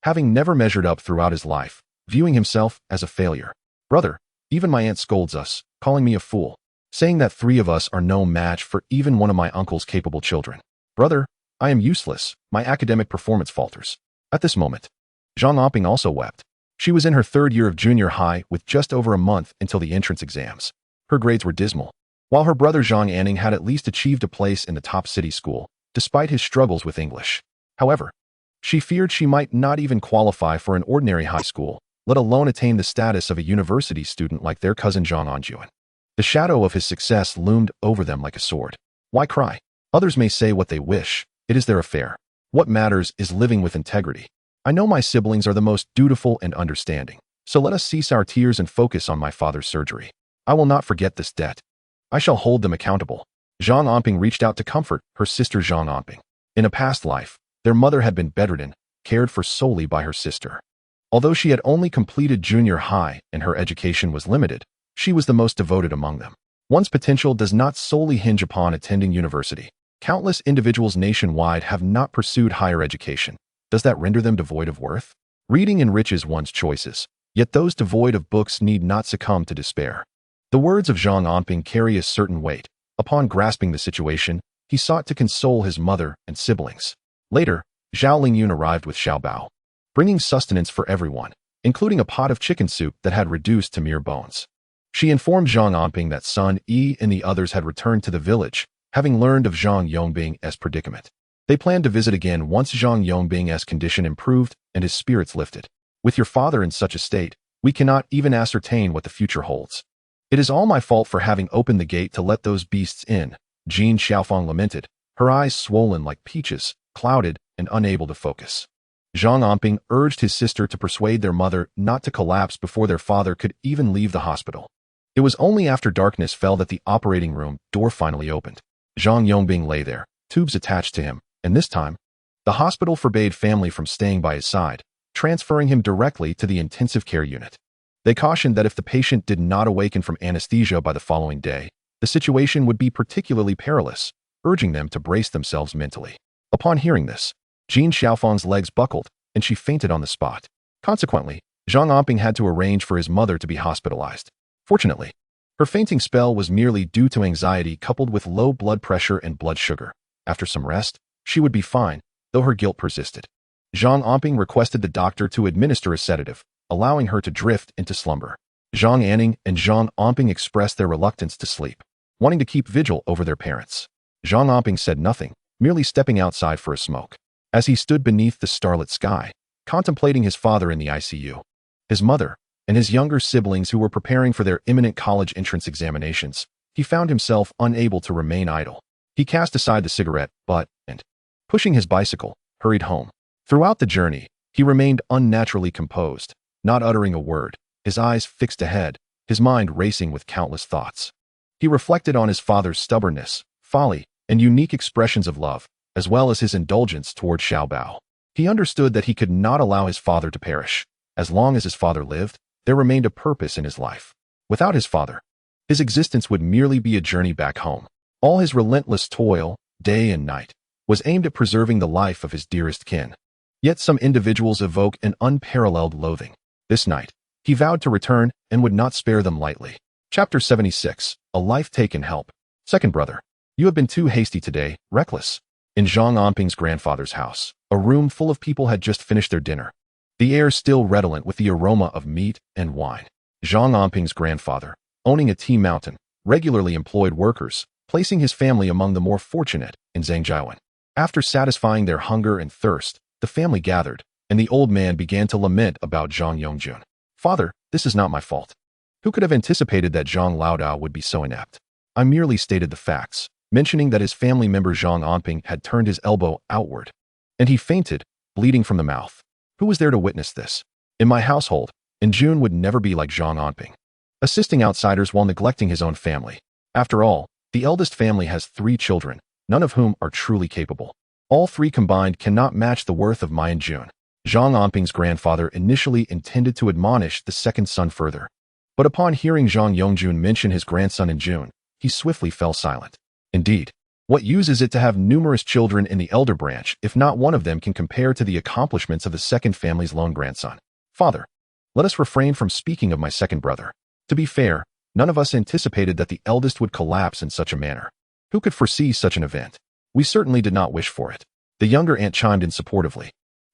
having never measured up throughout his life, viewing himself as a failure. Brother, even my aunt scolds us, calling me a fool, saying that 3 of us are no match for even one of my uncle's capable children. Brother, I am useless, my academic performance falters. At this moment, Zhang Anping also wept. She was in her 3rd year of junior high with just over a month until the entrance exams. Her grades were dismal, while her brother Zhang Anping had at least achieved a place in the top city school, despite his struggles with English. However, she feared she might not even qualify for an ordinary high school, let alone attain the status of a university student like their cousin Zhang Anjuan. The shadow of his success loomed over them like a sword. Why cry? Others may say what they wish. It is their affair. What matters is living with integrity. I know my siblings are the most dutiful and understanding, so let us cease our tears and focus on my father's surgery. I will not forget this debt. I shall hold them accountable. Zhang Anping reached out to comfort her sister Zhang Anping. In a past life, their mother had been bedridden, cared for solely by her sister. Although she had only completed junior high and her education was limited, she was the most devoted among them. One's potential does not solely hinge upon attending university. Countless individuals nationwide have not pursued higher education. Does that render them devoid of worth? Reading enriches one's choices, yet those devoid of books need not succumb to despair. The words of Zhang Anping carry a certain weight. Upon grasping the situation, he sought to console his mother and siblings. Later, Zhao Lingyun arrived with Xiaobao, bringing sustenance for everyone, including a pot of chicken soup that had reduced to mere bones. She informed Zhang Anping that Sun Yi and the others had returned to the village, having learned of Zhang Yongbing's predicament. They planned to visit again once Zhang Yongbing's condition improved and his spirits lifted. With your father in such a state, we cannot even ascertain what the future holds. It is all my fault for having opened the gate to let those beasts in, Jin Xiaofeng lamented, her eyes swollen like peaches, clouded and unable to focus. Zhang Anping urged his sister to persuade their mother not to collapse before their father could even leave the hospital. It was only after darkness fell that the operating room door finally opened. Zhang Yongbing lay there, tubes attached to him, and this time, the hospital forbade family from staying by his side, transferring him directly to the intensive care unit. They cautioned that if the patient did not awaken from anesthesia by the following day, the situation would be particularly perilous, urging them to brace themselves mentally. Upon hearing this, Jean Xiaofang's legs buckled, and she fainted on the spot. Consequently, Zhang Anping had to arrange for his mother to be hospitalized. Fortunately, her fainting spell was merely due to anxiety coupled with low blood pressure and blood sugar. After some rest, she would be fine, though her guilt persisted. Zhang Anping requested the doctor to administer a sedative, allowing her to drift into slumber. Zhang Anning and Zhang Anping expressed their reluctance to sleep, wanting to keep vigil over their parents. Zhang Anping said nothing, merely stepping outside for a smoke. As he stood beneath the starlit sky, contemplating his father in the ICU, his mother, and his younger siblings who were preparing for their imminent college entrance examinations, he found himself unable to remain idle. He cast aside the cigarette butt and, pushing his bicycle, hurried home. Throughout the journey, he remained unnaturally composed, not uttering a word, his eyes fixed ahead, his mind racing with countless thoughts. He reflected on his father's stubbornness, folly, and unique expressions of love, as well as his indulgence toward Xiaobao. He understood that he could not allow his father to perish. As long as his father lived, there remained a purpose in his life. Without his father, his existence would merely be a journey back home. All his relentless toil, day and night, was aimed at preserving the life of his dearest kin. Yet some individuals evoke an unparalleled loathing. This night, he vowed to return and would not spare them lightly. Chapter 76. A Life Taken Help. Second brother, you have been too hasty today, reckless. In Zhang Anping's grandfather's house, a room full of people had just finished their dinner, the air still redolent with the aroma of meat and wine. Zhang Anping's grandfather, owning a tea mountain, regularly employed workers, placing his family among the more fortunate in Zhangjiawan. After satisfying their hunger and thirst, the family gathered, and the old man began to lament about Zhang Yongjun. Father, this is not my fault. Who could have anticipated that Zhang Laodao would be so inept? I merely stated the facts, mentioning that his family member Zhang Anping had turned his elbow outward, and he fainted, bleeding from the mouth. Who was there to witness this? In my household, Jun would never be like Zhang Anping, assisting outsiders while neglecting his own family. After all, the eldest family has 3 children, none of whom are truly capable. All 3 combined cannot match the worth of my Jun. Zhang Anping's grandfather initially intended to admonish the second son further, but upon hearing Zhang Yongjun mention his grandson Jun, he swiftly fell silent. Indeed, what use is it to have numerous children in the elder branch if not one of them can compare to the accomplishments of the second family's lone grandson? Father, let us refrain from speaking of my second brother. To be fair, none of us anticipated that the eldest would collapse in such a manner. Who could foresee such an event? We certainly did not wish for it. The younger aunt chimed in supportively.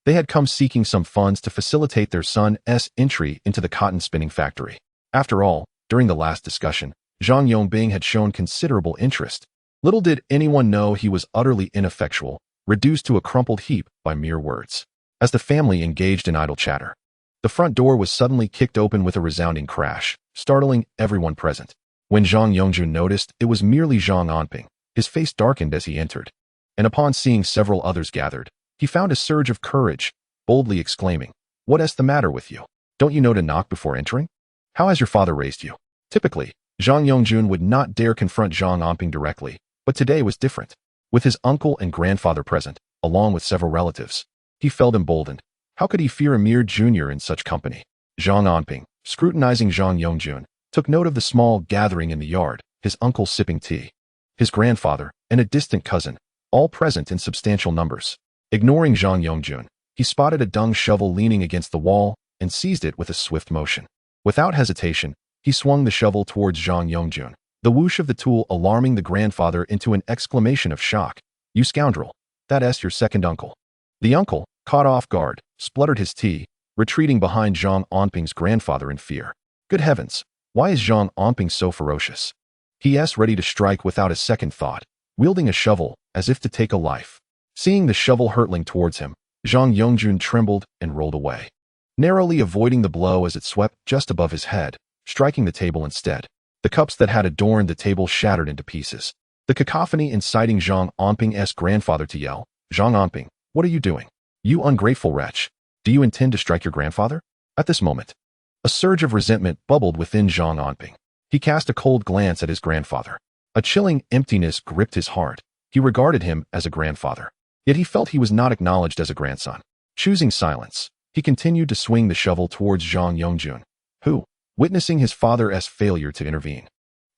They had come seeking some funds to facilitate their son's entry into the cotton spinning factory. After all, during the last discussion, Zhang Yongbing had shown considerable interest. Little did anyone know he was utterly ineffectual, reduced to a crumpled heap by mere words. As the family engaged in idle chatter, the front door was suddenly kicked open with a resounding crash, startling everyone present. When Zhang Yongjun noticed, it was merely Zhang Anping. His face darkened as he entered, and upon seeing several others gathered, he found a surge of courage, boldly exclaiming, "What's the matter with you? Don't you know to knock before entering? How has your father raised you?" Typically, Zhang Yongjun would not dare confront Zhang Anping directly, but today was different. With his uncle and grandfather present, along with several relatives, he felt emboldened. How could he fear a mere junior in such company? Zhang Anping, scrutinizing Zhang Yongjun, took note of the small gathering in the yard, his uncle sipping tea, his grandfather, and a distant cousin, all present in substantial numbers. Ignoring Zhang Yongjun, he spotted a dung shovel leaning against the wall and seized it with a swift motion. Without hesitation, he swung the shovel towards Zhang Yongjun, the whoosh of the tool alarming the grandfather into an exclamation of shock. "You scoundrel! That's your second uncle." The uncle, caught off guard, spluttered his tea, retreating behind Zhang Anping's grandfather in fear. Good heavens, why is Zhang Anping so ferocious? He's ready to strike without a second thought, wielding a shovel as if to take a life. Seeing the shovel hurtling towards him, Zhang Yongjun trembled and rolled away, narrowly avoiding the blow as it swept just above his head, striking the table instead. The cups that had adorned the table shattered into pieces, the cacophony inciting Zhang Anping's grandfather to yell, "Zhang Anping, what are you doing? You ungrateful wretch! Do you intend to strike your grandfather?" At this moment, a surge of resentment bubbled within Zhang Anping. He cast a cold glance at his grandfather. A chilling emptiness gripped his heart. He regarded him as a grandfather, yet he felt he was not acknowledged as a grandson. Choosing silence, he continued to swing the shovel towards Zhang Yongjun, who, witnessing his father's failure to intervene,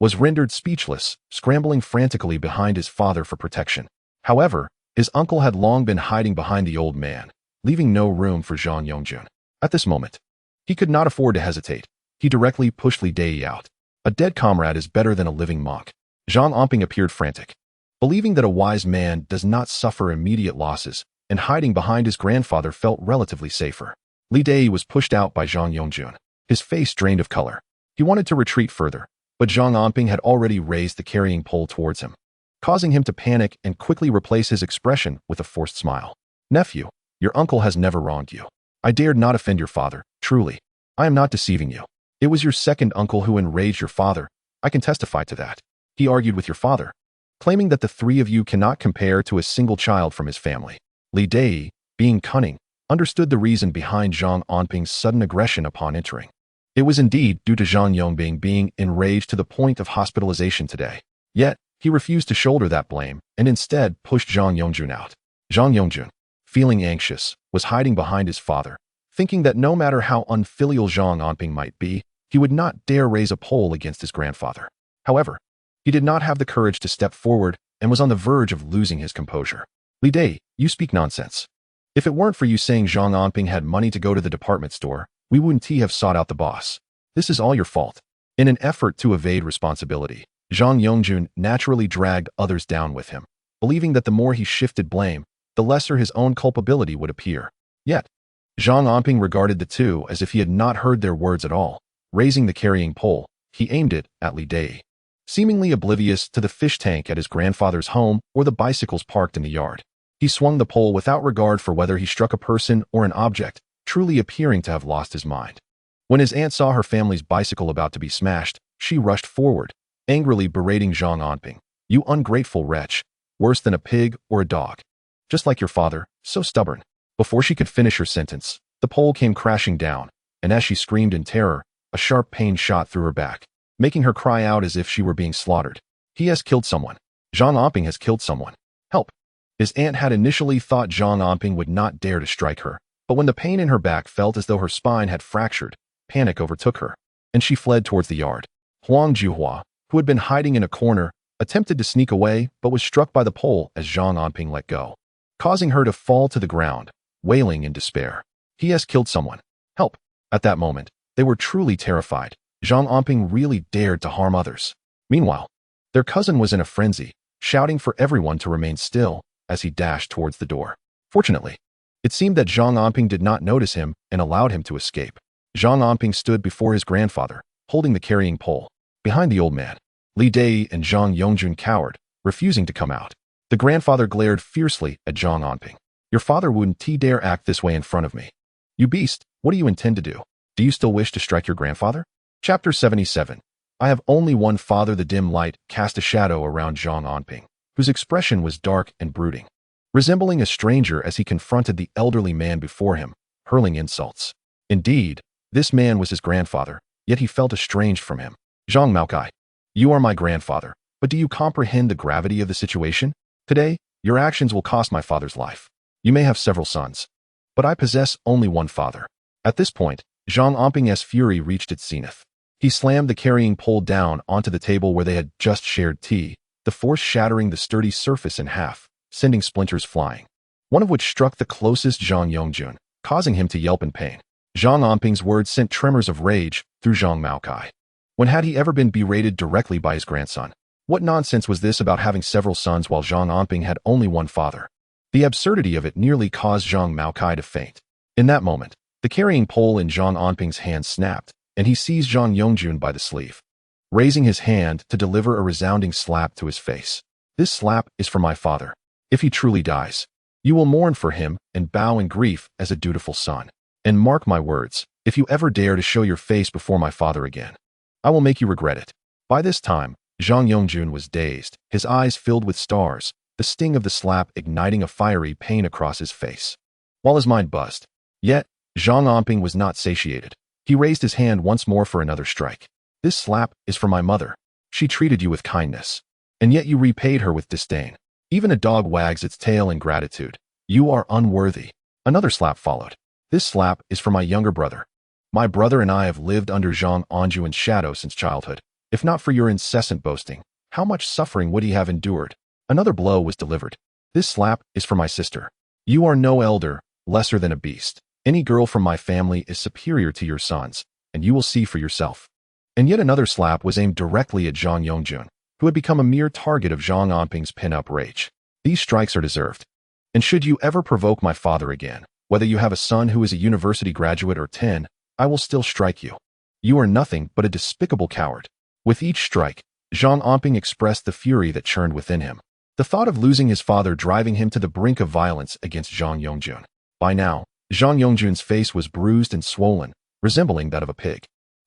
was rendered speechless, scrambling frantically behind his father for protection. However, his uncle had long been hiding behind the old man, leaving no room for Zhang Yongjun. At this moment, he could not afford to hesitate. He directly pushed Li Dei out. A dead comrade is better than a living monk. Zhang Anping appeared frantic, believing that a wise man does not suffer immediate losses, and hiding behind his grandfather felt relatively safer. Li Dei was pushed out by Zhang Yongjun, his face drained of color. He wanted to retreat further, but Zhang Anping had already raised the carrying pole towards him, causing him to panic and quickly replace his expression with a forced smile. Nephew, your uncle has never wronged you. I dared not offend your father, truly. I am not deceiving you. It was your second uncle who enraged your father. I can testify to that. He argued with your father, claiming that the three of you cannot compare to a single child from his family. Li Dei, being cunning, understood the reason behind Zhang Anping's sudden aggression upon entering. It was indeed due to Zhang Yongbing being enraged to the point of hospitalization today. Yet, he refused to shoulder that blame and instead pushed Zhang Yongjun out. Zhang Yongjun, feeling anxious, was hiding behind his father, thinking that no matter how unfilial Zhang Anping might be, he would not dare raise a pole against his grandfather. However, he did not have the courage to step forward and was on the verge of losing his composure. Li Dei, you speak nonsense. If it weren't for you saying Zhang Anping had money to go to the department store, we wouldn't have sought out the boss. This is all your fault. In an effort to evade responsibility, Zhang Yongjun naturally dragged others down with him, believing that the more he shifted blame, the lesser his own culpability would appear. Yet, Zhang Anping regarded the two as if he had not heard their words at all. Raising the carrying pole, he aimed it at Li Dei, seemingly oblivious to the fish tank at his grandfather's home or the bicycles parked in the yard. He swung the pole without regard for whether he struck a person or an object, truly appearing to have lost his mind. When his aunt saw her family's bicycle about to be smashed, she rushed forward, angrily berating Zhang Anping. You ungrateful wretch, worse than a pig or a dog. Just like your father, so stubborn. Before she could finish her sentence, the pole came crashing down, and as she screamed in terror, a sharp pain shot through her back, making her cry out as if she were being slaughtered. He has killed someone. Zhang Anping has killed someone. Help. His aunt had initially thought Zhang Anping would not dare to strike her, but when the pain in her back felt as though her spine had fractured, panic overtook her, and she fled towards the yard. Huang Juhua, who had been hiding in a corner, attempted to sneak away but was struck by the pole as Zhang Anping let go, causing her to fall to the ground, wailing in despair. He has killed someone. Help. At that moment, they were truly terrified. Zhang Anping really dared to harm others. Meanwhile, their cousin was in a frenzy, shouting for everyone to remain still as he dashed towards the door. Fortunately, it seemed that Zhang Anping did not notice him and allowed him to escape. Zhang Anping stood before his grandfather, holding the carrying pole. Behind the old man, Li Dei and Zhang Yongjun cowered, refusing to come out. The grandfather glared fiercely at Zhang Anping. Your father wouldn't dare act this way in front of me. You beast, what do you intend to do? Do you still wish to strike your grandfather? Chapter 77. I have only one father. The dim light cast a shadow around Zhang Anping, whose expression was dark and brooding, resembling a stranger as he confronted the elderly man before him, hurling insults. Indeed, this man was his grandfather, yet he felt estranged from him. Zhang Maokai, you are my grandfather, but do you comprehend the gravity of the situation? Today, your actions will cost my father's life. You may have several sons, but I possess only one father. At this point, Zhang Anping's fury reached its zenith. He slammed the carrying pole down onto the table where they had just shared tea, the force shattering the sturdy surface in half, sending splinters flying, one of which struck the closest Zhang Yongjun, causing him to yelp in pain. Zhang Anping's words sent tremors of rage through Zhang Maokai. When had he ever been berated directly by his grandson? What nonsense was this about having several sons while Zhang Anping had only one father? The absurdity of it nearly caused Zhang Maokai to faint. In that moment, the carrying pole in Zhang Anping's hand snapped, and he seized Zhang Yongjun by the sleeve, raising his hand to deliver a resounding slap to his face. This slap is for my father. If he truly dies, you will mourn for him and bow in grief as a dutiful son. And mark my words, if you ever dare to show your face before my father again, I will make you regret it. By this time, Zhang Yongjun was dazed, his eyes filled with stars, the sting of the slap igniting a fiery pain across his face, while his mind buzzed. Yet, Zhang Anping was not satiated. He raised his hand once more for another strike. This slap is for my mother. She treated you with kindness, and yet you repaid her with disdain. Even a dog wags its tail in gratitude. You are unworthy. Another slap followed. This slap is for my younger brother. My brother and I have lived under Zhang Anping's shadow since childhood. If not for your incessant boasting, how much suffering would he have endured? Another blow was delivered. This slap is for my sister. You are no elder, lesser than a beast. Any girl from my family is superior to your sons, and you will see for yourself. And yet another slap was aimed directly at Zhang Lingyun, who had become a mere target of Zhang Anping's pin-up rage. These strikes are deserved. And should you ever provoke my father again, whether you have a son who is a university graduate or 10, I will still strike you. You are nothing but a despicable coward. With each strike, Zhang Anping expressed the fury that churned within him. The thought of losing his father driving him to the brink of violence against Zhang Lingyun. By now, Zhang Lingyun's face was bruised and swollen, resembling that of a pig.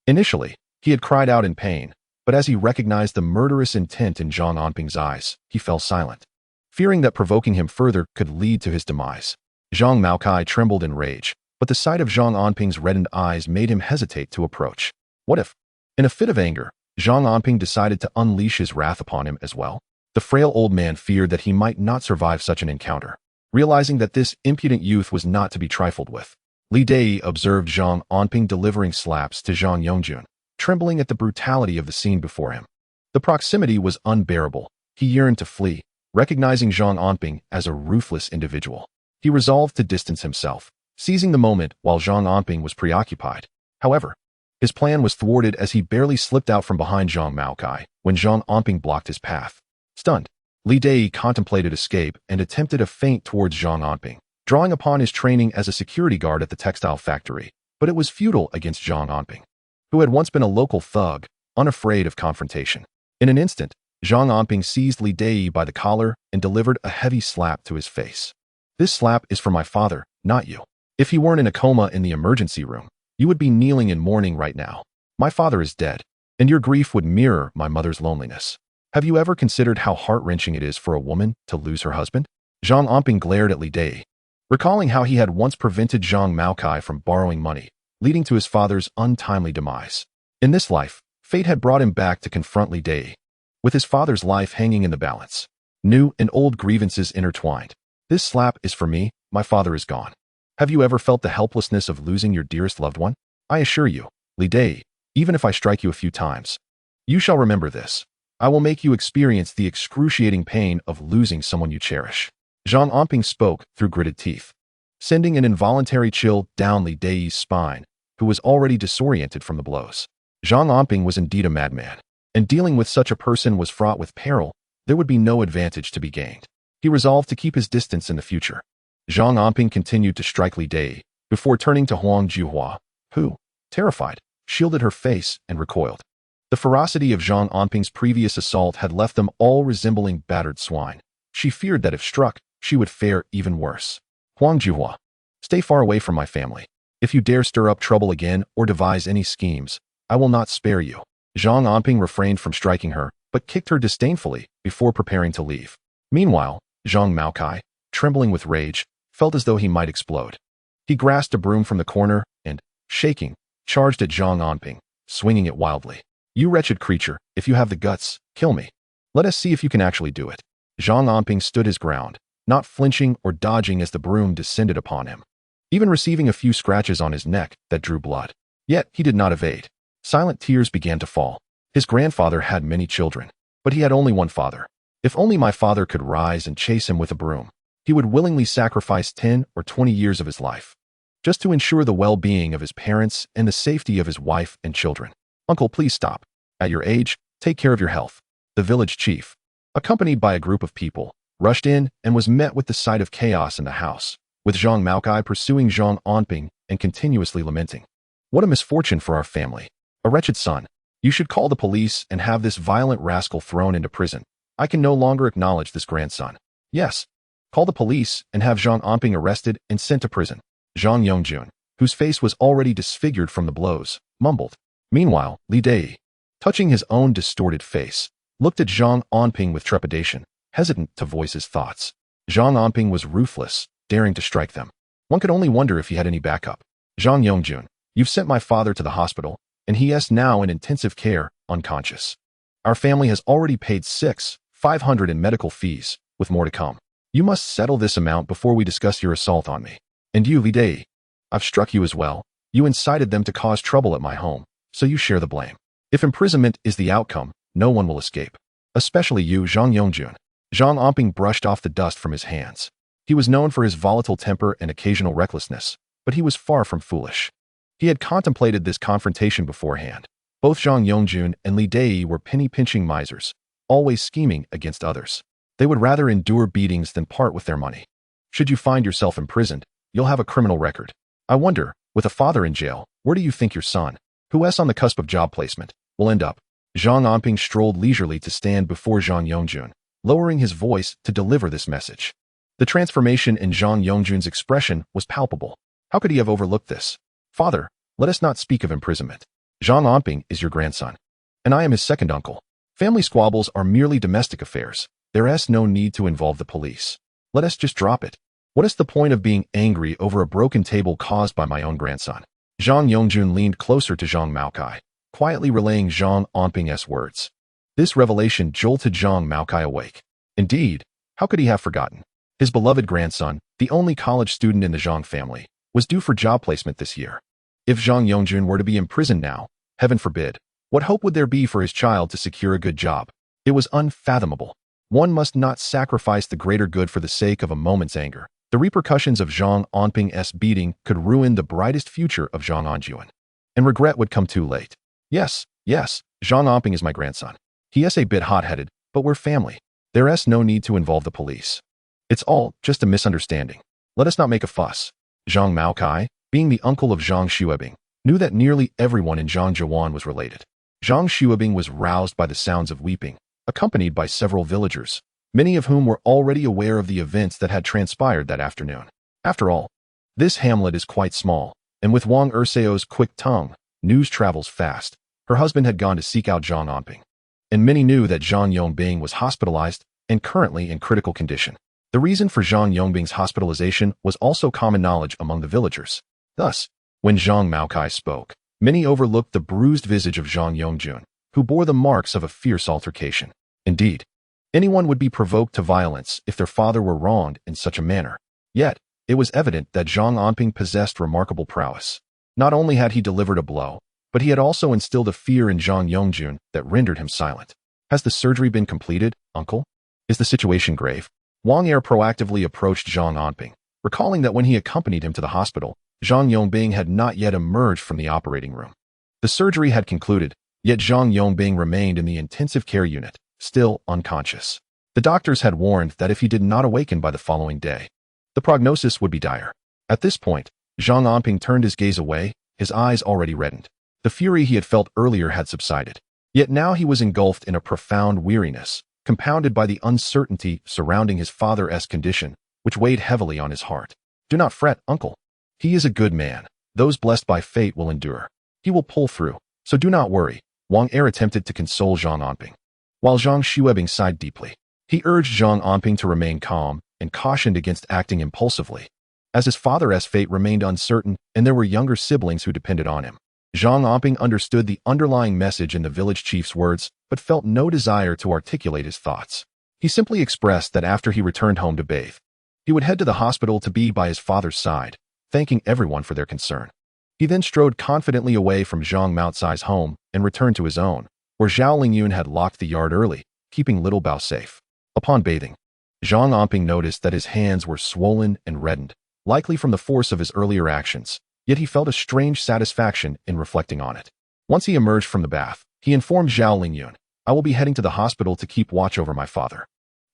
Initially, he had cried out in pain, but as he recognized the murderous intent in Zhang Anping's eyes, he fell silent. Fearing that provoking him further could lead to his demise, Zhang Maokai trembled in rage, but the sight of Zhang Anping's reddened eyes made him hesitate to approach. What if, in a fit of anger, Zhang Anping decided to unleash his wrath upon him as well? The frail old man feared that he might not survive such an encounter. Realizing that this impudent youth was not to be trifled with, Li Dai observed Zhang Anping delivering slaps to Zhang Lingyun, trembling at the brutality of the scene before him. The proximity was unbearable. He yearned to flee, recognizing Zhang Anping as a ruthless individual. He resolved to distance himself, seizing the moment while Zhang Anping was preoccupied. However, his plan was thwarted as he barely slipped out from behind Zhang Maokai when Zhang Anping blocked his path. Stunned, Li Dai contemplated escape and attempted a feint towards Zhang Anping, drawing upon his training as a security guard at the textile factory, but it was futile against Zhang Anping, who had once been a local thug, unafraid of confrontation. In an instant, Zhang Anping seized Li Dai by the collar and delivered a heavy slap to his face. This slap is for my father, not you. If he weren't in a coma in the emergency room, you would be kneeling in mourning right now. My father is dead, and your grief would mirror my mother's loneliness. Have you ever considered how heart-wrenching it is for a woman to lose her husband? Zhang Anping glared at Li Dai, recalling how he had once prevented Zhang Maokai from borrowing money, leading to his father's untimely demise. In this life, fate had brought him back to confront Li Dai, with his father's life hanging in the balance. New and old grievances intertwined. This slap is for me, my father is gone. Have you ever felt the helplessness of losing your dearest loved one? I assure you, Li Dai, even if I strike you a few times, you shall remember this. I will make you experience the excruciating pain of losing someone you cherish. Zhang Anping spoke through gritted teeth, sending an involuntary chill down Li Dai's spine, who was already disoriented from the blows. Zhang Anping was indeed a madman, and dealing with such a person was fraught with peril. There would be no advantage to be gained. He resolved to keep his distance in the future. Zhang Anping continued to strike Li Dai, before turning to Huang Juhua, who, terrified, shielded her face and recoiled. The ferocity of Zhang Anping's previous assault had left them all resembling battered swine. She feared that if struck, she would fare even worse. Huang Juhua, stay far away from my family. If you dare stir up trouble again or devise any schemes, I will not spare you. Zhang Anping refrained from striking her, but kicked her disdainfully before preparing to leave. Meanwhile, Zhang Maokai, trembling with rage, felt as though he might explode. He grasped a broom from the corner and, shaking, charged at Zhang Anping, swinging it wildly. You wretched creature, if you have the guts, kill me. Let us see if you can actually do it. Zhang Anping stood his ground, not flinching or dodging as the broom descended upon him, even receiving a few scratches on his neck that drew blood. Yet he did not evade. Silent tears began to fall. His grandfather had many children, but he had only one father. If only my father could rise and chase him with a broom, he would willingly sacrifice 10 or 20 years of his life, just to ensure the well-being of his parents and the safety of his wife and children. Uncle, please stop. At your age, take care of your health. The village chief, accompanied by a group of people, rushed in and was met with the sight of chaos in the house, with Zhang Maokai pursuing Zhang Anping and continuously lamenting. What a misfortune for our family. A wretched son. You should call the police and have this violent rascal thrown into prison. I can no longer acknowledge this grandson. Yes. Call the police and have Zhang Anping arrested and sent to prison. Zhang Lingyun, whose face was already disfigured from the blows, mumbled. Meanwhile, Li Dai, touching his own distorted face, looked at Zhang Anping with trepidation, hesitant to voice his thoughts. Zhang Anping was ruthless, daring to strike them. One could only wonder if he had any backup. Zhang Lingyun, you've sent my father to the hospital, and he is now in intensive care, unconscious. Our family has already paid 500 in medical fees, with more to come. You must settle this amount before we discuss your assault on me. And you, Li Dai, I've struck you as well. You incited them to cause trouble at my home, so you share the blame. If imprisonment is the outcome, no one will escape. Especially you, Zhang Yongjun. Zhang Anping brushed off the dust from his hands. He was known for his volatile temper and occasional recklessness, but he was far from foolish. He had contemplated this confrontation beforehand. Both Zhang Yongjun and Li Dai were penny-pinching misers, always scheming against others. They would rather endure beatings than part with their money. Should you find yourself imprisoned, you'll have a criminal record. I wonder, with a father in jail, where do you think your son, who is on the cusp of job placement, will end up? Zhang Anping strolled leisurely to stand before Zhang Yongjun, lowering his voice to deliver this message. The transformation in Zhang Yongjun's expression was palpable. How could he have overlooked this? Father, let us not speak of imprisonment. Zhang Anping is your grandson, and I am his second uncle. Family squabbles are merely domestic affairs. There is no need to involve the police. Let us just drop it. What is the point of being angry over a broken table caused by my own grandson? Zhang Yongjun leaned closer to Zhang Maokai, quietly relaying Zhang Anping's words. This revelation jolted Zhang Maokai awake. Indeed, how could he have forgotten? His beloved grandson, the only college student in the Zhang family, was due for job placement this year. If Zhang Yongjun were to be imprisoned now, heaven forbid, what hope would there be for his child to secure a good job? It was unfathomable. One must not sacrifice the greater good for the sake of a moment's anger. The repercussions of Zhang Anping's beating could ruin the brightest future of Zhang Anjun. And regret would come too late. Yes, Zhang Anping is my grandson. He is a bit hot-headed, but we're family. There is no need to involve the police. It's all just a misunderstanding. Let us not make a fuss. Zhang Maokai, being the uncle of Zhang Xuebing, knew that nearly everyone in Zhang Zhuan was related. Zhang Xuebing was roused by the sounds of weeping, accompanied by several villagers, many of whom were already aware of the events that had transpired that afternoon. After all, this hamlet is quite small, and with Wang Erseo's quick tongue, news travels fast. Her husband had gone to seek out Zhang Anping, and many knew that Zhang Yongbing was hospitalized and currently in critical condition. The reason for Zhang Yongbing's hospitalization was also common knowledge among the villagers. Thus, when Zhang Maokai spoke, many overlooked the bruised visage of Zhang Yongjun, who bore the marks of a fierce altercation. Indeed, anyone would be provoked to violence if their father were wronged in such a manner. Yet, it was evident that Zhang Anping possessed remarkable prowess. Not only had he delivered a blow, but he had also instilled a fear in Zhang Yongjun that rendered him silent. Has the surgery been completed, uncle? Is the situation grave? Wang Er proactively approached Zhang Anping, recalling that when he accompanied him to the hospital, Zhang Yongbing had not yet emerged from the operating room. The surgery had concluded, yet Zhang Yongbing remained in the intensive care unit, still unconscious. The doctors had warned that if he did not awaken by the following day, the prognosis would be dire. At this point, Zhang Anping turned his gaze away, his eyes already reddened. The fury he had felt earlier had subsided, yet now he was engulfed in a profound weariness, compounded by the uncertainty surrounding his father's condition, which weighed heavily on his heart. Do not fret, uncle. He is a good man. Those blessed by fate will endure. He will pull through, so do not worry. Wang Er attempted to console Zhang Anping, while Zhang Xuebing sighed deeply. He urged Zhang Anping to remain calm and cautioned against acting impulsively, as his father's fate remained uncertain and there were younger siblings who depended on him. Zhang Anping understood the underlying message in the village chief's words, but felt no desire to articulate his thoughts. He simply expressed that after he returned home to bathe, he would head to the hospital to be by his father's side, thanking everyone for their concern. He then strode confidently away from Zhang Maocai's home and returned to his own, where Zhao Lingyun had locked the yard early, keeping little Bao safe. Upon bathing, Zhang Anping noticed that his hands were swollen and reddened, likely from the force of his earlier actions, yet he felt a strange satisfaction in reflecting on it. Once he emerged from the bath, he informed Zhao Lingyun, I will be heading to the hospital to keep watch over my father.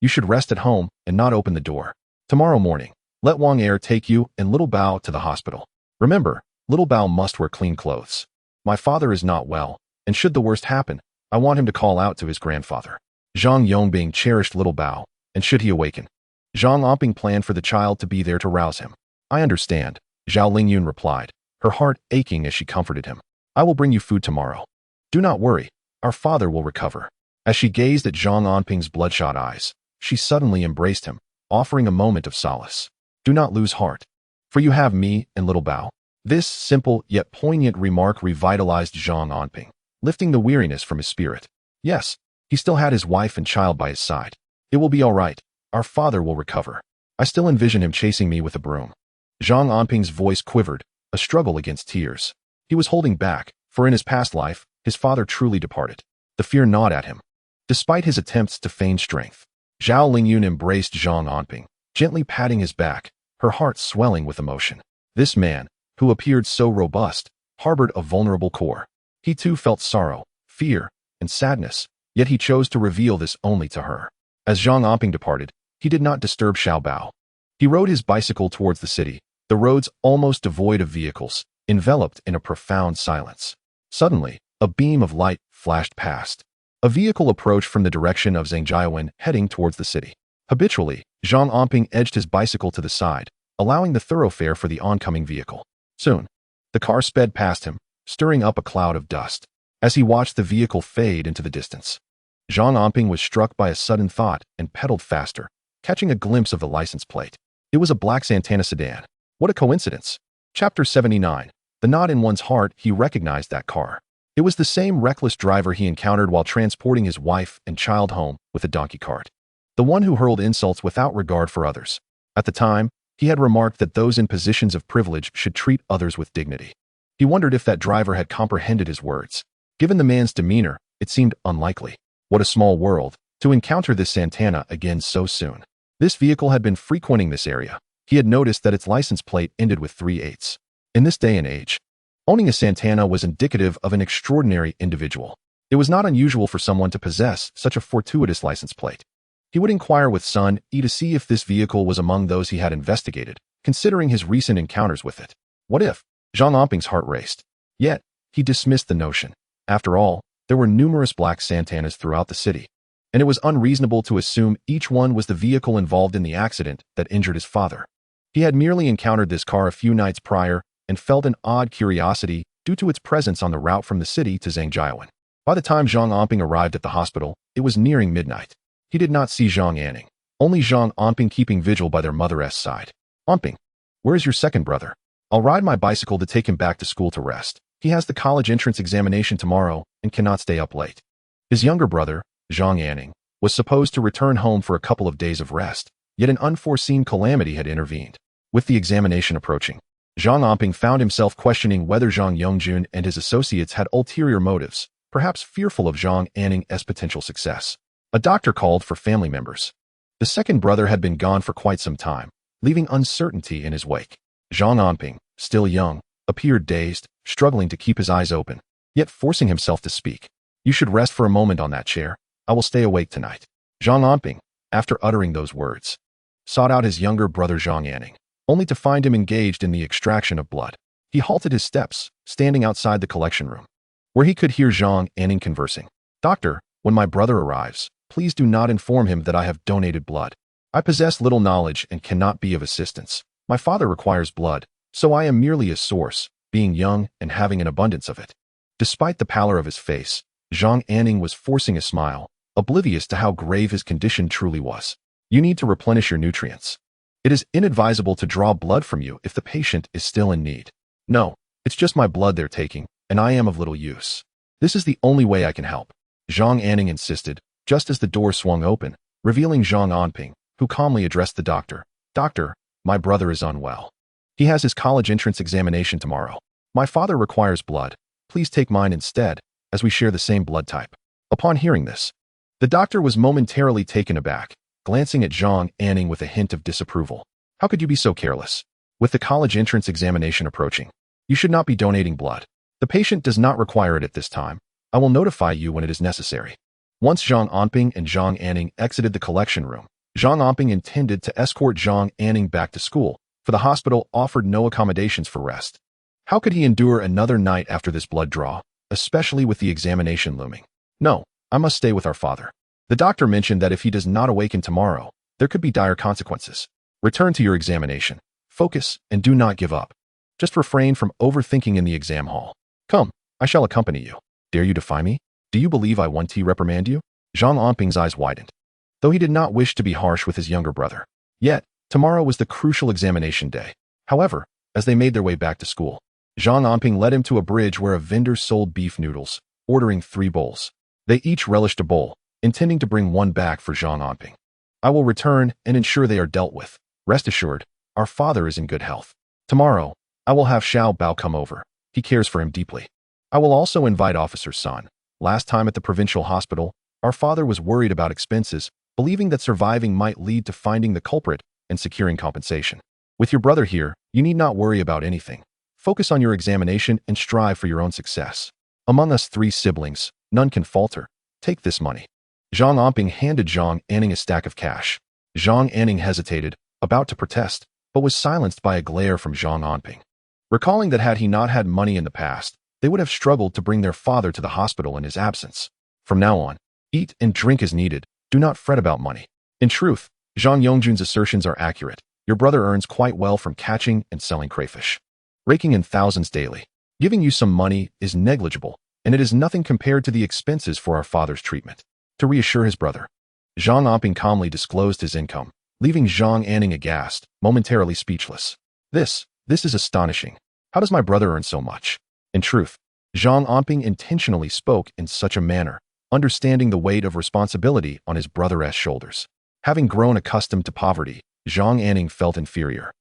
You should rest at home and not open the door. Tomorrow morning, let Wang Er take you and little Bao to the hospital. Remember, little Bao must wear clean clothes. My father is not well, and should the worst happen, I want him to call out to his grandfather. Zhang Yongbing cherished little Bao, and should he awaken, Zhang Anping planned for the child to be there to rouse him. I understand, Zhao Lingyun replied, her heart aching as she comforted him. I will bring you food tomorrow. Do not worry, our father will recover. As she gazed at Zhang Anping's bloodshot eyes, she suddenly embraced him, offering a moment of solace. Do not lose heart, for you have me and little Bao. This simple yet poignant remark revitalized Zhang Anping, lifting the weariness from his spirit. Yes, he still had his wife and child by his side. It will be all right. Our father will recover. I still envision him chasing me with a broom. Zhang Anping's voice quivered, a a struggle against tears. He was holding back, for in his past life, his father truly departed. The fear gnawed at him. Despite his attempts to feign strength, Zhao Lingyun embraced Zhang Anping, gently patting his back, her heart swelling with emotion. This man, who appeared so robust, harbored a vulnerable core. He too felt sorrow, fear, and sadness, yet he chose to reveal this only to her. As Zhang Anping departed, he did not disturb Xiao Bao. He rode his bicycle towards the city, the roads almost devoid of vehicles, enveloped in a profound silence. Suddenly, a beam of light flashed past. A vehicle approached from the direction of Zhangjiawen, heading towards the city. Habitually, Zhang Anping edged his bicycle to the side, allowing the thoroughfare for the oncoming vehicle. Soon, the car sped past him, stirring up a cloud of dust. As he watched the vehicle fade into the distance, Zhang Anping was struck by a sudden thought and pedaled faster, catching a glimpse of the license plate. It was a black Santana sedan. What a coincidence! Chapter 79. The knot in one's heart. He recognized that car. It was the same reckless driver he encountered while transporting his wife and child home with a donkey cart. The one who hurled insults without regard for others. At the time, he had remarked that those in positions of privilege should treat others with dignity. He wondered if that driver had comprehended his words. Given the man's demeanor, it seemed unlikely. What a small world, to encounter this Santana again so soon. This vehicle had been frequenting this area. He had noticed that its license plate ended with 3/8. In this day and age, owning a Santana was indicative of an extraordinary individual. It was not unusual for someone to possess such a fortuitous license plate. He would inquire with Sun E to see if this vehicle was among those he had investigated, considering his recent encounters with it. What if? Zhang Anping's heart raced. Yet, he dismissed the notion. After all, there were numerous black Santanas throughout the city, and it was unreasonable to assume each one was the vehicle involved in the accident that injured his father. He had merely encountered this car a few nights prior and felt an odd curiosity due to its presence on the route from the city to Zhangjiawen. By the time Zhang Anping arrived at the hospital, it was nearing midnight. He did not see Zhang Anning, only Zhang Anping keeping vigil by their mother's side. Anping, where is your second brother? I'll ride my bicycle to take him back to school to rest. He has the college entrance examination tomorrow and cannot stay up late. His younger brother, Zhang Anning, was supposed to return home for a couple of days of rest, yet an unforeseen calamity had intervened. With the examination approaching, Zhang Anping found himself questioning whether Zhang Yongjun and his associates had ulterior motives, perhaps fearful of Zhang Anning's potential success. A doctor called for family members. The second brother had been gone for quite some time, leaving uncertainty in his wake. Zhang Anping, still young, appeared dazed, struggling to keep his eyes open, yet forcing himself to speak. You should rest for a moment on that chair. I will stay awake tonight. Zhang Anping, after uttering those words, sought out his younger brother Zhang Anning, only to find him engaged in the extraction of blood. He halted his steps, standing outside the collection room, where he could hear Zhang Anning conversing. Doctor, when my brother arrives, please do not inform him that I have donated blood. I possess little knowledge and cannot be of assistance. My father requires blood, so I am merely a source, being young and having an abundance of it. Despite the pallor of his face, Zhang Anning was forcing a smile, oblivious to how grave his condition truly was. You need to replenish your nutrients. It is inadvisable to draw blood from you if the patient is still in need. No, it's just my blood they're taking, and I am of little use. This is the only way I can help. Zhang Anning insisted, just as the door swung open, revealing Zhang Anping, who calmly addressed the doctor. Doctor, my brother is unwell. He has his college entrance examination tomorrow. My father requires blood. Please take mine instead, as we share the same blood type. Upon hearing this, the doctor was momentarily taken aback, glancing at Zhang Anning with a hint of disapproval. How could you be so careless? With the college entrance examination approaching, you should not be donating blood. The patient does not require it at this time. I will notify you when it is necessary. Once Zhang Anping and Zhang Anning exited the collection room, Zhang Anping intended to escort Zhang Anning back to school, for the hospital offered no accommodations for rest. How could he endure another night after this blood draw, especially with the examination looming? No, I must stay with our father. The doctor mentioned that if he does not awaken tomorrow, there could be dire consequences. Return to your examination. Focus and do not give up. Just refrain from overthinking in the exam hall. Come, I shall accompany you. Dare you defy me? Do you believe I want to reprimand you? Zhang Anping's eyes widened, though he did not wish to be harsh with his younger brother. Yet, tomorrow was the crucial examination day. However, as they made their way back to school, Zhang Anping led him to a bridge where a vendor sold beef noodles, ordering 3 bowls. They each relished a bowl, intending to bring one back for Zhang Anping. I will return and ensure they are dealt with. Rest assured, our father is in good health. Tomorrow, I will have Xiao Bao come over. He cares for him deeply. I will also invite Officer San. Last time at the provincial hospital, our father was worried about expenses, believing that surviving might lead to finding the culprit and securing compensation. With your brother here, you need not worry about anything. Focus on your examination and strive for your own success. Among us 3 siblings, none can falter. Take this money. Zhang Anping handed Zhang Anping a stack of cash. Zhang Anping hesitated, about to protest, but was silenced by a glare from Zhang Anping. Recalling that had he not had money in the past, they would have struggled to bring their father to the hospital in his absence. From now on, eat and drink as needed. Do not fret about money. In truth, Zhang Yongjun's assertions are accurate. Your brother earns quite well from catching and selling crayfish, raking in thousands daily. Giving you some money is negligible, and it is nothing compared to the expenses for our father's treatment. To reassure his brother, Zhang Anping calmly disclosed his income, leaving Zhang Anping aghast, momentarily speechless. This is astonishing. How does my brother earn so much? In truth, Zhang Anping intentionally spoke in such a manner, understanding the weight of responsibility on his brother's shoulders. Having grown accustomed to poverty, Zhang Anping felt inferior.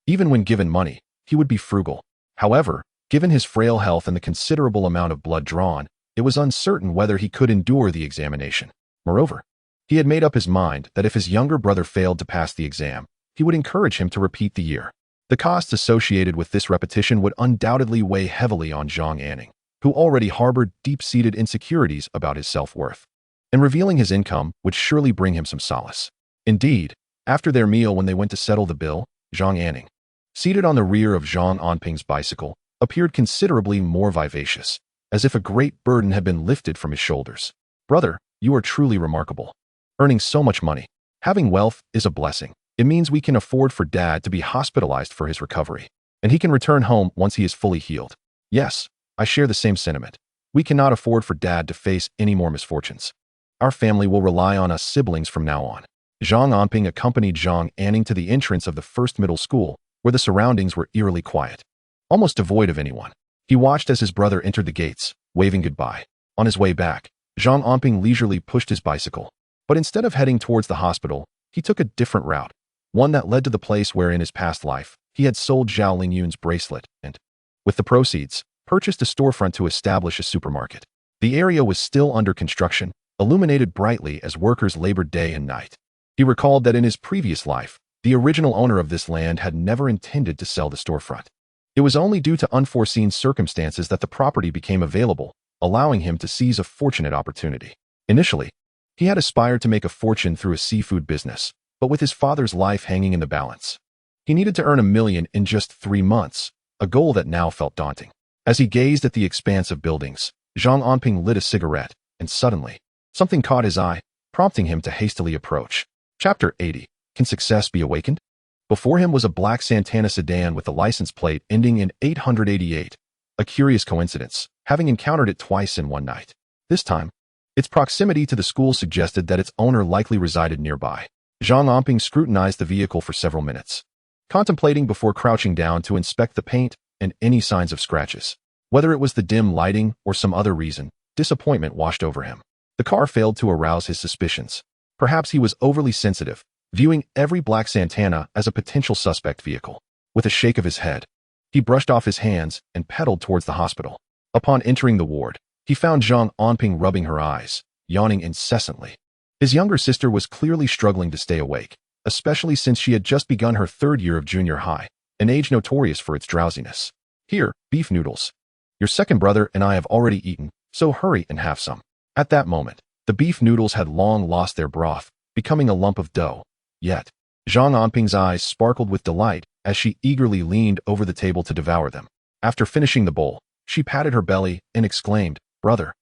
Even when given money, he would be frugal. However, given his frail health and the considerable amount of blood drawn, it was uncertain whether he could endure the examination. Moreover, he had made up his mind that if his younger brother failed to pass the exam, he would encourage him to repeat the year. The costs associated with this repetition would undoubtedly weigh heavily on Zhang Anping, who already harbored deep-seated insecurities about his self-worth. And revealing his income would surely bring him some solace. Indeed, after their meal when they went to settle the bill, Zhang Anping, seated on the rear of Zhang Anping's bicycle, appeared considerably more vivacious, as if a great burden had been lifted from his shoulders. Brother, you are truly remarkable. Earning so much money. Having wealth is a blessing. It means we can afford for Dad to be hospitalized for his recovery, and he can return home once he is fully healed. Yes, I share the same sentiment. We cannot afford for Dad to face any more misfortunes. Our family will rely on us siblings from now on. Zhang Anping accompanied Zhang Anping to the entrance of the first middle school, where the surroundings were eerily quiet, almost devoid of anyone. He watched as his brother entered the gates, waving goodbye. On his way back, Zhang Anping leisurely pushed his bicycle, but instead of heading towards the hospital, he took a different route, one that led to the place where in his past life, he had sold Zhao Lingyun's bracelet and, with the proceeds, purchased a storefront to establish a supermarket. The area was still under construction, illuminated brightly as workers labored day and night. He recalled that in his previous life, the original owner of this land had never intended to sell the storefront. It was only due to unforeseen circumstances that the property became available, allowing him to seize a fortunate opportunity. Initially, he had aspired to make a fortune through a seafood business, but with his father's life hanging in the balance, he needed to earn $1 million in just 3 months, a goal that now felt daunting. As he gazed at the expanse of buildings, Zhang Anping lit a cigarette, and suddenly, something caught his eye, prompting him to hastily approach. Chapter 80. Can Success Be Awakened? Before him was a black Santana sedan with a license plate ending in 888. A curious coincidence, having encountered it twice in one night. This time, its proximity to the school suggested that its owner likely resided nearby. Zhang Anping scrutinized the vehicle for several minutes, contemplating before crouching down to inspect the paint and any signs of scratches. Whether it was the dim lighting or some other reason, disappointment washed over him. The car failed to arouse his suspicions. Perhaps he was overly sensitive, viewing every black Santana as a potential suspect vehicle. With a shake of his head, he brushed off his hands and pedaled towards the hospital. Upon entering the ward, he found Zhang Anping rubbing her eyes, yawning incessantly. His younger sister was clearly struggling to stay awake, especially since she had just begun her 3rd year of junior high, an age notorious for its drowsiness. Here, beef noodles. Your second brother and I have already eaten, so hurry and have some. At that moment, the beef noodles had long lost their broth, becoming a lump of dough. Yet, Zhang Anping's eyes sparkled with delight as she eagerly leaned over the table to devour them. After finishing the bowl, she patted her belly and exclaimed, "Brother,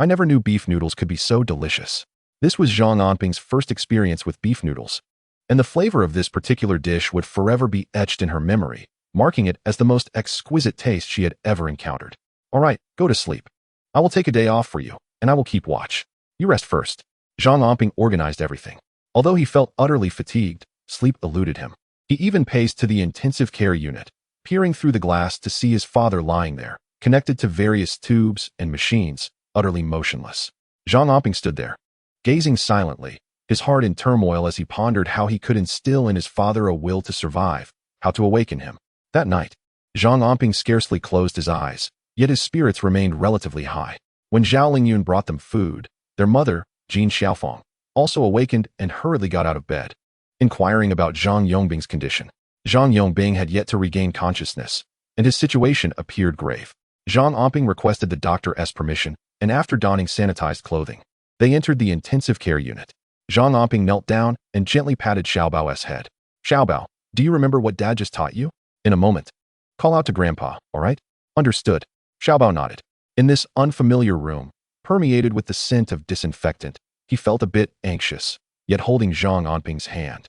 I never knew beef noodles could be so delicious." This was Zhang Anping's first experience with beef noodles, and the flavor of this particular dish would forever be etched in her memory, marking it as the most exquisite taste she had ever encountered. All right, go to sleep. I will take a day off for you, and I will keep watch. You rest first. Zhang Anping organized everything. Although he felt utterly fatigued, sleep eluded him. He even paced to the intensive care unit, peering through the glass to see his father lying there, connected to various tubes and machines, utterly motionless. Zhang Anping stood there, gazing silently, his heart in turmoil as he pondered how he could instill in his father a will to survive, how to awaken him. That night, Zhang Anping scarcely closed his eyes, yet his spirits remained relatively high. When Zhao Lingyun brought them food, their mother, Jin Xiaofeng, also awakened and hurriedly got out of bed, inquiring about Zhang Yongbing's condition. Zhang Yongbing had yet to regain consciousness, and his situation appeared grave. Zhang Anping requested the doctor's permission, and after donning sanitized clothing, they entered the intensive care unit. Zhang Anping knelt down and gently patted Xiaobao's head. Xiaobao, do you remember what Dad just taught you? In a moment. Call out to Grandpa, all right? Understood. Xiaobao nodded. In this unfamiliar room, permeated with the scent of disinfectant, he felt a bit anxious, yet holding Zhang Anping's hand.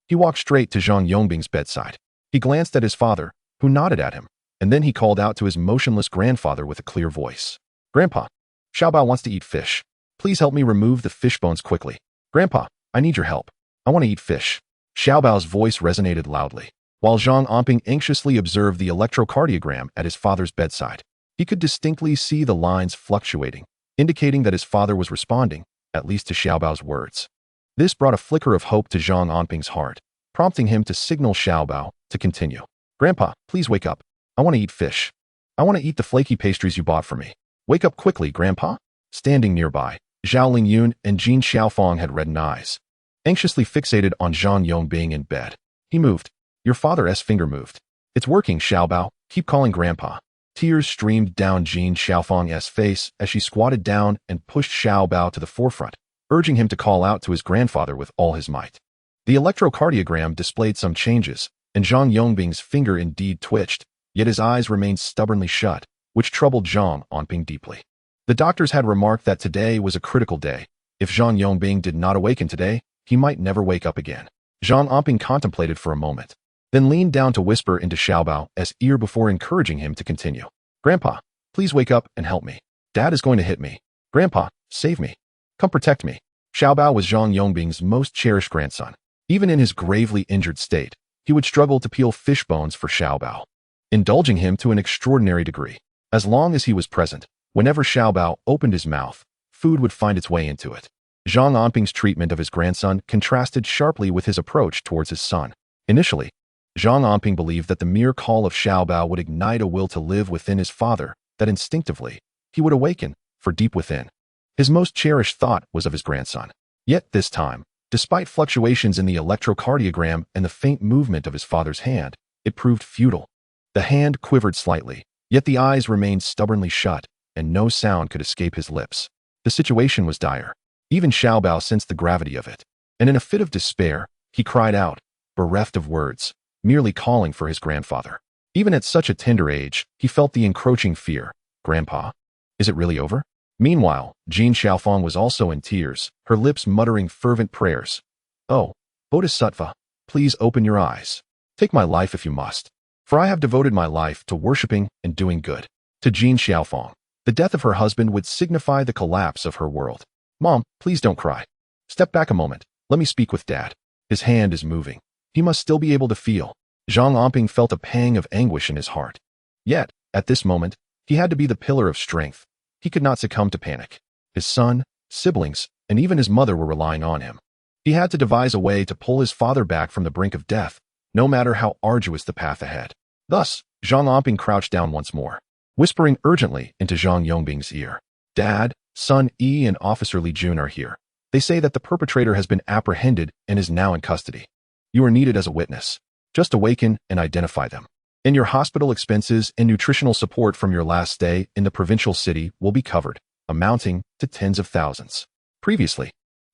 He walked straight to Zhang Yongbing's bedside. He glanced at his father, who nodded at him, and then he called out to his motionless grandfather with a clear voice. Grandpa, Xiaobao wants to eat fish. Please help me remove the fish bones quickly. Grandpa, I need your help. I want to eat fish. Xiaobao's voice resonated loudly, while Zhang Anping anxiously observed the electrocardiogram at his father's bedside. He could distinctly see the lines fluctuating, indicating that his father was responding, at least to Xiaobao's words. This brought a flicker of hope to Zhang Anping's heart, prompting him to signal Xiaobao to continue. Grandpa, please wake up. I want to eat fish. I want to eat the flaky pastries you bought for me. Wake up quickly, Grandpa. Standing nearby, Zhao Lingyun and Jin Xiaofeng had reddened eyes, anxiously fixated on Zhang Yongbing in bed. He moved. Your father's finger moved. It's working, Xiaobao. Keep calling Grandpa. Tears streamed down Jin Xiaofeng's face as she squatted down and pushed Xiaobao to the forefront, urging him to call out to his grandfather with all his might. The electrocardiogram displayed some changes, and Zhang Yongbing's finger indeed twitched, yet his eyes remained stubbornly shut, which troubled Zhang Anping deeply. The doctors had remarked that today was a critical day. If Zhang Yongbing did not awaken today, he might never wake up again. Zhang Anping contemplated for a moment, then leaned down to whisper into Xiaobao's ear before encouraging him to continue. Grandpa, please wake up and help me. Dad is going to hit me. Grandpa, save me. Come protect me. Xiaobao was Zhang Yongbing's most cherished grandson. Even in his gravely injured state, he would struggle to peel fish bones for Xiaobao, indulging him to an extraordinary degree. As long as he was present, whenever Xiaobao opened his mouth, food would find its way into it. Zhang Anping's treatment of his grandson contrasted sharply with his approach towards his son. Initially, Zhang Anping believed that the mere call of Xiaobao would ignite a will to live within his father, that instinctively, he would awaken, for deep within, his most cherished thought was of his grandson. Yet this time, despite fluctuations in the electrocardiogram and the faint movement of his father's hand, it proved futile. The hand quivered slightly, yet the eyes remained stubbornly shut, and no sound could escape his lips. The situation was dire. Even Xiaobao sensed the gravity of it, and in a fit of despair, he cried out, bereft of words, merely calling for his grandfather. Even at such a tender age, he felt the encroaching fear. Grandpa, is it really over? Meanwhile, Jin Xiaofeng was also in tears, her lips muttering fervent prayers. Oh, Bodhisattva, please open your eyes. Take my life if you must, for I have devoted my life to worshipping and doing good. To Jin Xiaofeng, the death of her husband would signify the collapse of her world. Mom, please don't cry. Step back a moment. Let me speak with Dad. His hand is moving. He must still be able to feel. Zhang Anping felt a pang of anguish in his heart. Yet, at this moment, he had to be the pillar of strength. He could not succumb to panic. His son, siblings, and even his mother were relying on him. He had to devise a way to pull his father back from the brink of death, no matter how arduous the path ahead. Thus, Zhang Anping crouched down once more, whispering urgently into Zhang Yongbing's ear. Dad, Son Yi and Officer Li Jun are here. They say that the perpetrator has been apprehended and is now in custody. You are needed as a witness. Just awaken and identify them. And your hospital expenses and nutritional support from your last stay in the provincial city will be covered, amounting to tens of thousands. Previously,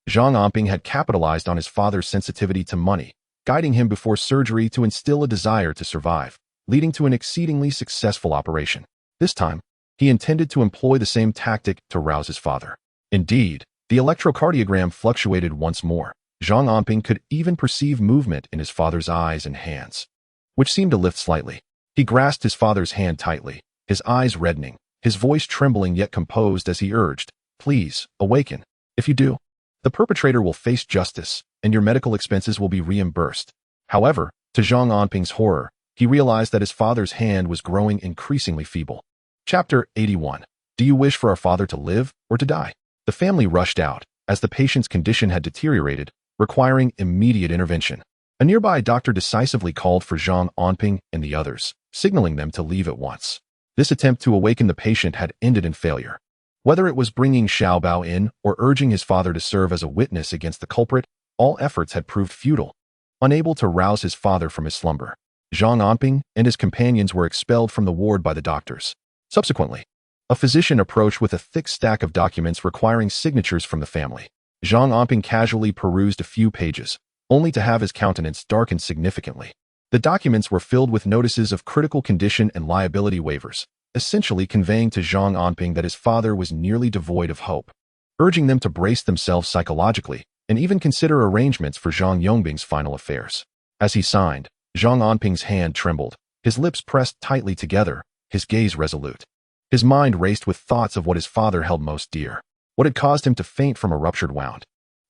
Zhang Anping had capitalized on his father's sensitivity to money, guiding him before surgery to instill a desire to survive, leading to an exceedingly successful operation. This time, he intended to employ the same tactic to rouse his father. Indeed, the electrocardiogram fluctuated once more. Zhang Anping could even perceive movement in his father's eyes and hands, which seemed to lift slightly. He grasped his father's hand tightly, his eyes reddening, his voice trembling yet composed as he urged, Please, awaken. If you do, the perpetrator will face justice, and your medical expenses will be reimbursed. However, to Zhang Anping's horror, he realized that his father's hand was growing increasingly feeble. Chapter 81. Do you wish for our father to live or to die? The family rushed out, as the patient's condition had deteriorated, requiring immediate intervention. A nearby doctor decisively called for Zhang Anping and the others, signaling them to leave at once. This attempt to awaken the patient had ended in failure. Whether it was bringing Xiao Bao in or urging his father to serve as a witness against the culprit, all efforts had proved futile. Unable to rouse his father from his slumber, Zhang Anping and his companions were expelled from the ward by the doctors. Subsequently, a physician approached with a thick stack of documents requiring signatures from the family. Zhang Anping casually perused a few pages, only to have his countenance darken significantly. The documents were filled with notices of critical condition and liability waivers, essentially conveying to Zhang Anping that his father was nearly devoid of hope, urging them to brace themselves psychologically and even consider arrangements for Zhang Yongbing's final affairs. As he signed, Zhang Anping's hand trembled, his lips pressed tightly together, his gaze resolute. His mind raced with thoughts of what his father held most dear, what had caused him to faint from a ruptured wound.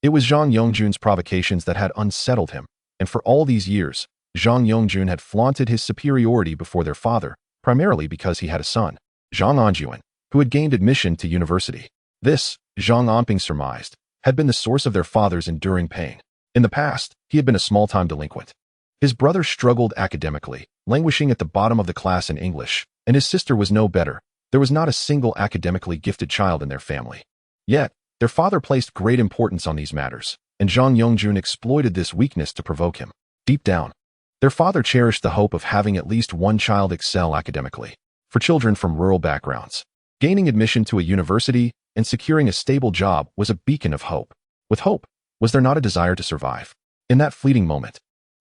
It was Zhang Yongjun's provocations that had unsettled him, and for all these years, Zhang Yongjun had flaunted his superiority before their father, primarily because he had a son, Zhang Anjuan, who had gained admission to university. This, Zhang Anping surmised, had been the source of their father's enduring pain. In the past, he had been a small-time delinquent. His brother struggled academically, languishing at the bottom of the class in English, and his sister was no better. There was not a single academically gifted child in their family. Yet, their father placed great importance on these matters, and Zhang Yongjun exploited this weakness to provoke him. Deep down, their father cherished the hope of having at least one child excel academically. For children from rural backgrounds, gaining admission to a university and securing a stable job was a beacon of hope. With hope, was there not a desire to survive? In that fleeting moment,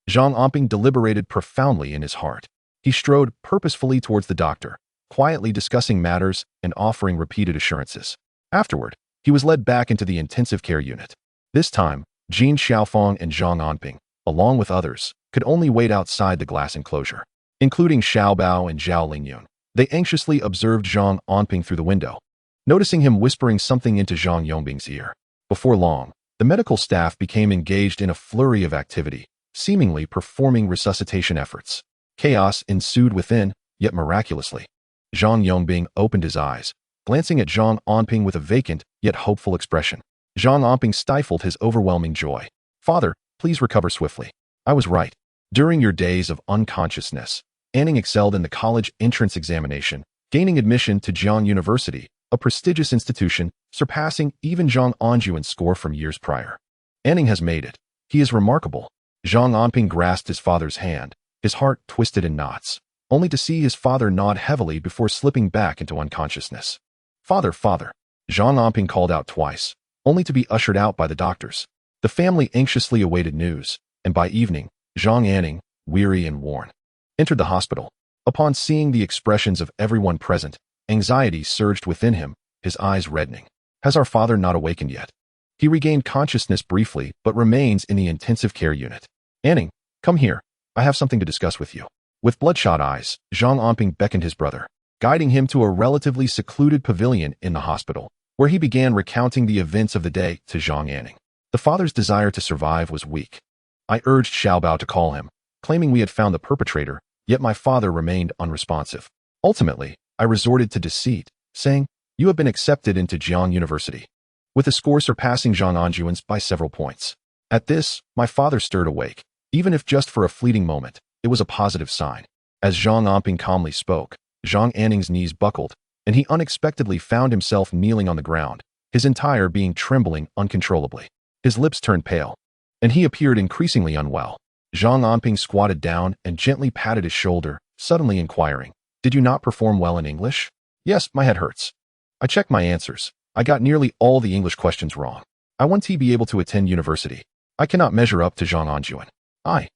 Zhang Anping deliberated profoundly in his heart. He strode purposefully towards the doctor, quietly discussing matters and offering repeated assurances. Afterward, he was led back into the intensive care unit. This time, Jin Xiaofeng and Zhang Anping, along with others, could only wait outside the glass enclosure, including Xiao Bao and Zhao Lingyun. They anxiously observed Zhang Anping through the window, noticing him whispering something into Zhang Yongbing's ear. Before long, the medical staff became engaged in a flurry of activity, seemingly performing resuscitation efforts. Chaos ensued within, yet miraculously. Zhang Yongbing opened his eyes, glancing at Zhang Anping with a vacant, yet hopeful expression. Zhang Anping stifled his overwhelming joy. "Father, please recover swiftly. I was right. During your days of unconsciousness, Anning excelled in the college entrance examination, gaining admission to Jiang University, a prestigious institution, surpassing even Zhang Anjuan's score from years prior. Anning has made it. He is remarkable." Zhang Anping grasped his father's hand, his heart twisted in knots, only to see his father nod heavily before slipping back into unconsciousness. "Father, father," Zhang Anping called out twice, only to be ushered out by the doctors. The family anxiously awaited news, and by evening, Zhang Anning, weary and worn, entered the hospital. Upon seeing the expressions of everyone present, anxiety surged within him, his eyes reddening. "Has our father not awakened yet?" He regained consciousness briefly, but remains in the intensive care unit. "Anning, come here. I have something to discuss with you." With bloodshot eyes, Zhang Anping beckoned his brother, guiding him to a relatively secluded pavilion in the hospital, where he began recounting the events of the day to Zhang Anning. The father's desire to survive was weak. "I urged Xiao Bao to call him, claiming we had found the perpetrator, yet my father remained unresponsive. Ultimately, I resorted to deceit, saying, 'You have been accepted into Jiang University,' with a score surpassing Zhang Anjuan's by several points. At this, my father stirred awake. Even if just for a fleeting moment, it was a positive sign. As Zhang Anping calmly spoke, Zhang Anning's knees buckled, and he unexpectedly found himself kneeling on the ground, his entire being trembling uncontrollably. His lips turned pale, and he appeared increasingly unwell. Zhang Anping squatted down and gently patted his shoulder, suddenly inquiring, "Did you not perform well in English?" "Yes, my head hurts. I checked my answers. I got nearly all the English questions wrong. I want to be able to attend university. I cannot measure up to Zhang Anjuan. I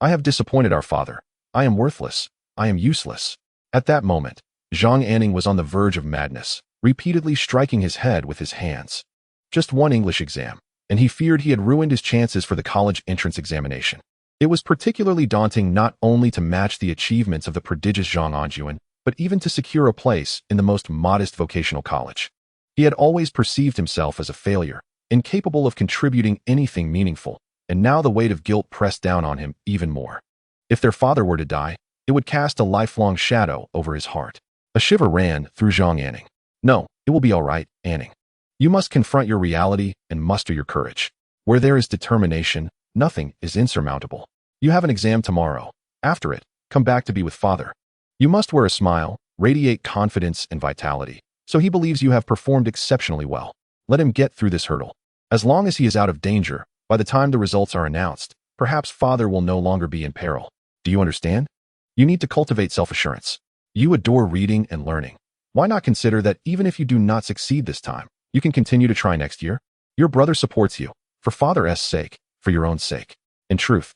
have disappointed our father. I am worthless. I am useless." At that moment, Zhang Anning was on the verge of madness, repeatedly striking his head with his hands. Just one English exam, and he feared he had ruined his chances for the college entrance examination. It was particularly daunting not only to match the achievements of the prodigious Zhang Anjuan, but even to secure a place in the most modest vocational college. He had always perceived himself as a failure, incapable of contributing anything meaningful, and now the weight of guilt pressed down on him even more. If their father were to die, it would cast a lifelong shadow over his heart. A shiver ran through Zhang Anning. "No, it will be all right, Anning. You must confront your reality and muster your courage. Where there is determination, nothing is insurmountable." You have an exam tomorrow. After it, come back to be with father. You must wear a smile, radiate confidence and vitality, so he believes you have performed exceptionally well. Let him get through this hurdle. As long as he is out of danger, by the time the results are announced, perhaps father will no longer be in peril. Do you understand? You need to cultivate self-assurance. You adore reading and learning. Why not consider that even if you do not succeed this time, you can continue to try next year? Your brother supports you, for father's sake, for your own sake. In truth,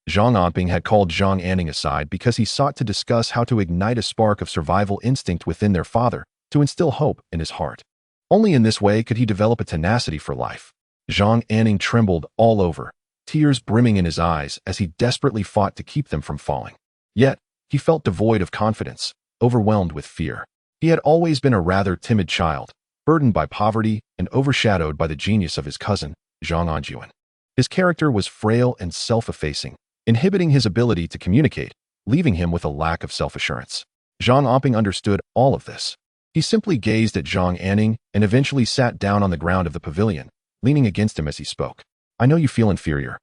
Zhang Anping had called Zhang Anping aside because he sought to discuss how to ignite a spark of survival instinct within their father, to instill hope in his heart. Only in this way could he develop a tenacity for life. Zhang Anping trembled all over, tears brimming in his eyes as he desperately fought to keep them from falling. Yet, he felt devoid of confidence, overwhelmed with fear. He had always been a rather timid child, burdened by poverty and overshadowed by the genius of his cousin, Zhang Anping. His character was frail and self-effacing, inhibiting his ability to communicate, leaving him with a lack of self-assurance. Zhang Anping understood all of this. He simply gazed at Zhang Anping and eventually sat down on the ground of the pavilion, leaning against him as he spoke. I know you feel inferior,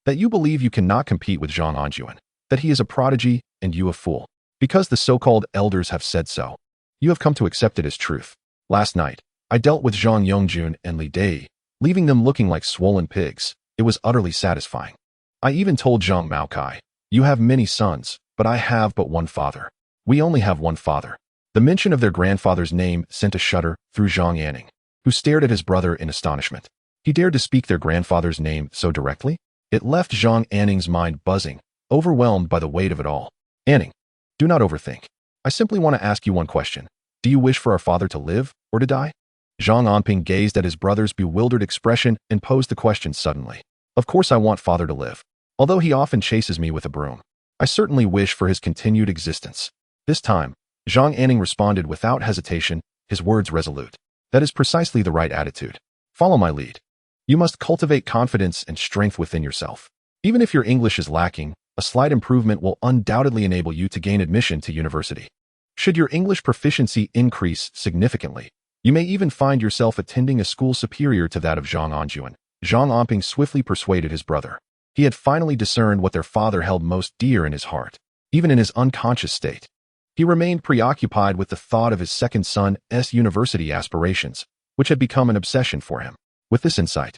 that you believe you cannot compete with Zhang Anping, that he is a prodigy and you a fool. Because the so-called elders have said so, you have come to accept it as truth. Last night, I dealt with Zhang Yongjun and Li Dai, leaving them looking like swollen pigs. It was utterly satisfying. I even told Zhang Maokai, you have many sons, but I have but one father. We only have one father. The mention of their grandfather's name sent a shudder through Zhang Anping, who stared at his brother in astonishment. He dared to speak their grandfather's name so directly? It left Zhang Anping's mind buzzing, overwhelmed by the weight of it all. Anping, do not overthink. I simply want to ask you one question. Do you wish for our father to live or to die? Zhang Anping gazed at his brother's bewildered expression and posed the question suddenly. Of course I want father to live. Although he often chases me with a broom, I certainly wish for his continued existence. This time, Zhang Anping responded without hesitation, his words resolute. That is precisely the right attitude. Follow my lead. You must cultivate confidence and strength within yourself. Even if your English is lacking, a slight improvement will undoubtedly enable you to gain admission to university. Should your English proficiency increase significantly, you may even find yourself attending a school superior to that of Zhang Anping. Zhang Anping swiftly persuaded his brother. He had finally discerned what their father held most dear in his heart, even in his unconscious state. He remained preoccupied with the thought of his second son's university aspirations, which had become an obsession for him. With this insight,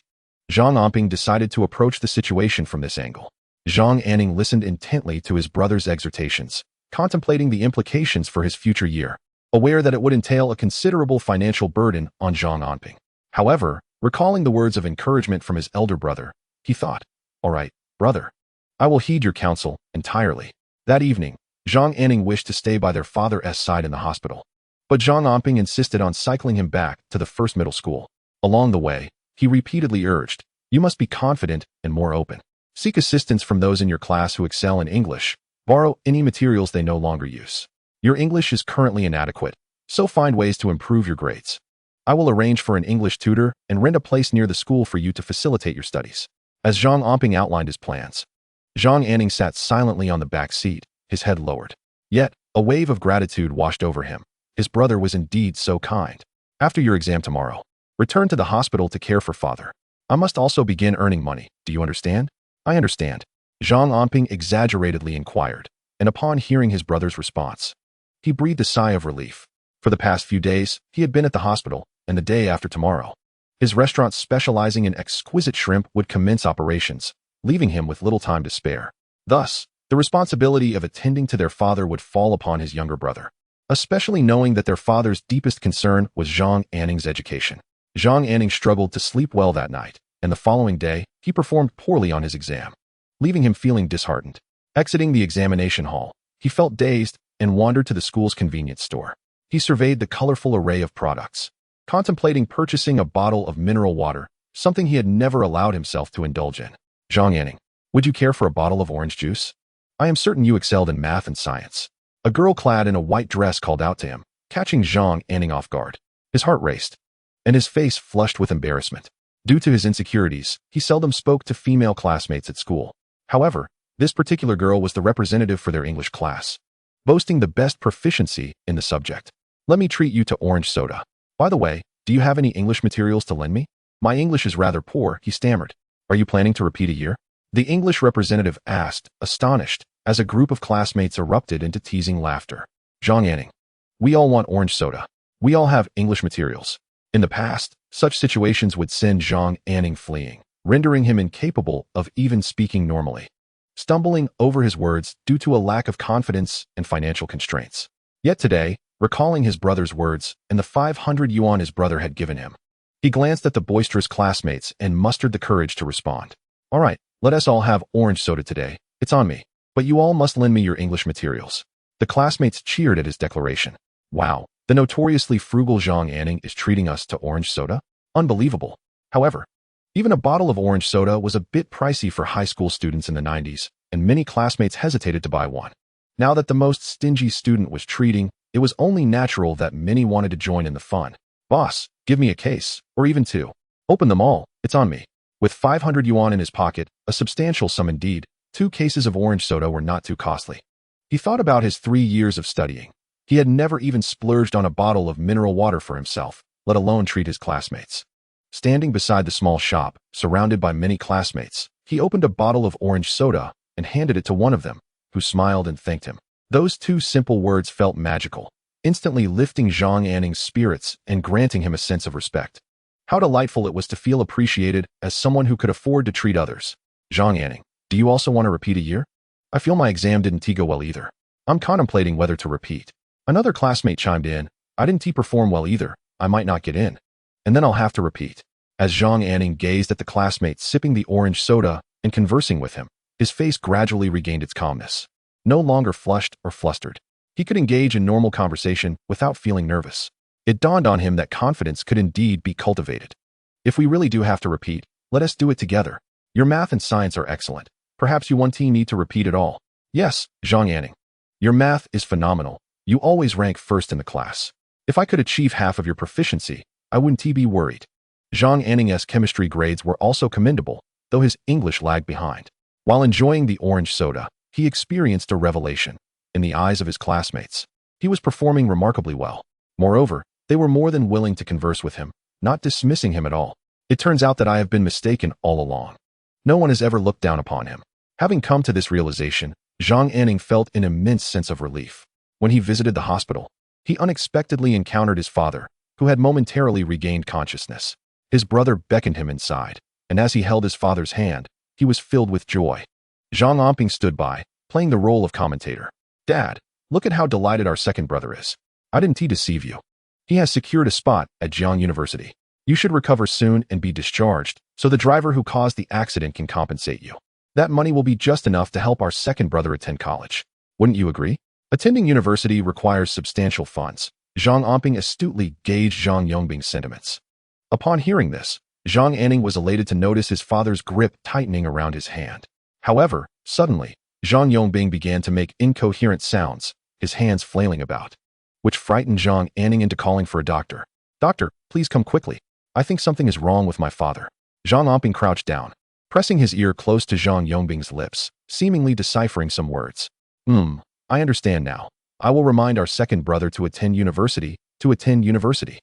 Zhang Anping decided to approach the situation from this angle. Zhang Anping listened intently to his brother's exhortations, contemplating the implications for his future year, aware that it would entail a considerable financial burden on Zhang Anping. However, recalling the words of encouragement from his elder brother, he thought, all right, brother, I will heed your counsel entirely. That evening, Zhang Anping wished to stay by their father's side in the hospital, but Zhang Anping insisted on cycling him back to the first middle school. Along the way, he repeatedly urged, you must be confident and more open. Seek assistance from those in your class who excel in English. Borrow any materials they no longer use. Your English is currently inadequate, so find ways to improve your grades. I will arrange for an English tutor and rent a place near the school for you to facilitate your studies. As Zhang Anping outlined his plans, Zhang Anping sat silently on the back seat, his head lowered. Yet, a wave of gratitude washed over him. His brother was indeed so kind. After your exam tomorrow, return to the hospital to care for father. I must also begin earning money. Do you understand? I understand. Zhang Anping exaggeratedly inquired, and upon hearing his brother's response, he breathed a sigh of relief. For the past few days, he had been at the hospital, and the day after tomorrow, his restaurant specializing in exquisite shrimp would commence operations, leaving him with little time to spare. Thus, the responsibility of attending to their father would fall upon his younger brother, especially knowing that their father's deepest concern was Zhang Anping's education. Zhang Anping struggled to sleep well that night, and the following day, he performed poorly on his exam, leaving him feeling disheartened. Exiting the examination hall, he felt dazed and wandered to the school's convenience store. He surveyed the colorful array of products, contemplating purchasing a bottle of mineral water, something he had never allowed himself to indulge in. Zhang Anping, would you care for a bottle of orange juice? I am certain you excelled in math and science. A girl clad in a white dress called out to him, catching Zhang Anping off guard. His heart raced, and his face flushed with embarrassment. Due to his insecurities, he seldom spoke to female classmates at school. However, this particular girl was the representative for their English class, boasting the best proficiency in the subject. Let me treat you to orange soda. By the way, do you have any English materials to lend me? My English is rather poor, he stammered. Are you planning to repeat a year? The English representative asked, astonished, as a group of classmates erupted into teasing laughter. Zhang Anping. We all want orange soda. We all have English materials. In the past, such situations would send Zhang Anping fleeing, rendering him incapable of even speaking normally, stumbling over his words due to a lack of confidence and financial constraints. Yet today, recalling his brother's words and the 500 yuan his brother had given him, he glanced at the boisterous classmates and mustered the courage to respond. All right, let us all have orange soda today. It's on me. But you all must lend me your English materials. The classmates cheered at his declaration. Wow, the notoriously frugal Zhang Anping is treating us to orange soda? Unbelievable. However, even a bottle of orange soda was a bit pricey for high school students in the 90s, and many classmates hesitated to buy one. Now that the most stingy student was treating, it was only natural that many wanted to join in the fun. Boss, give me a case, or even two. Open them all, it's on me. With 500 yuan in his pocket, a substantial sum indeed, 2 cases of orange soda were not too costly. He thought about his 3 years of studying. He had never even splurged on a bottle of mineral water for himself, let alone treat his classmates. Standing beside the small shop, surrounded by many classmates, he opened a bottle of orange soda and handed it to one of them, who smiled and thanked him. Those 2 simple words felt magical, instantly lifting Zhang Anping's spirits and granting him a sense of respect. How delightful it was to feel appreciated as someone who could afford to treat others. Zhang Anping, do you also want to repeat a year? I feel my exam didn't go well either. I'm contemplating whether to repeat. Another classmate chimed in, I didn't perform well either. I might not get in. And then I'll have to repeat. As Zhang Anping gazed at the classmate sipping the orange soda and conversing with him, his face gradually regained its calmness. No longer flushed or flustered, he could engage in normal conversation without feeling nervous. It dawned on him that confidence could indeed be cultivated. If we really do have to repeat, let us do it together. Your math and science are excellent. Perhaps you won't need to repeat it all. Yes, Zhang Anping. Your math is phenomenal. You always rank first in the class. If I could achieve half of your proficiency, I wouldn't be worried. Zhang Anping's chemistry grades were also commendable, though his English lagged behind. While enjoying the orange soda, he experienced a revelation. In the eyes of his classmates, he was performing remarkably well. Moreover, they were more than willing to converse with him, not dismissing him at all. It turns out that I have been mistaken all along. No one has ever looked down upon him. Having come to this realization, Zhang Anping felt an immense sense of relief. When he visited the hospital, he unexpectedly encountered his father, who had momentarily regained consciousness. His brother beckoned him inside, and as he held his father's hand, he was filled with joy. Zhang Anping stood by, playing the role of commentator. Dad, look at how delighted our second brother is. I didn't deceive you. He has secured a spot at Jiang University. You should recover soon and be discharged, so the driver who caused the accident can compensate you. That money will be just enough to help our second brother attend college. Wouldn't you agree? Attending university requires substantial funds. Zhang Anping astutely gauged Zhang Yongbing's sentiments. Upon hearing this, Zhang Anping was elated to notice his father's grip tightening around his hand. However, suddenly, Zhang Yongbing began to make incoherent sounds, his hands flailing about, which frightened Zhang Anping into calling for a doctor. Doctor, please come quickly. I think something is wrong with my father. Zhang Anping crouched down, pressing his ear close to Zhang Yongbing's lips, seemingly deciphering some words. I understand now. I will remind our second brother to attend university. Zhang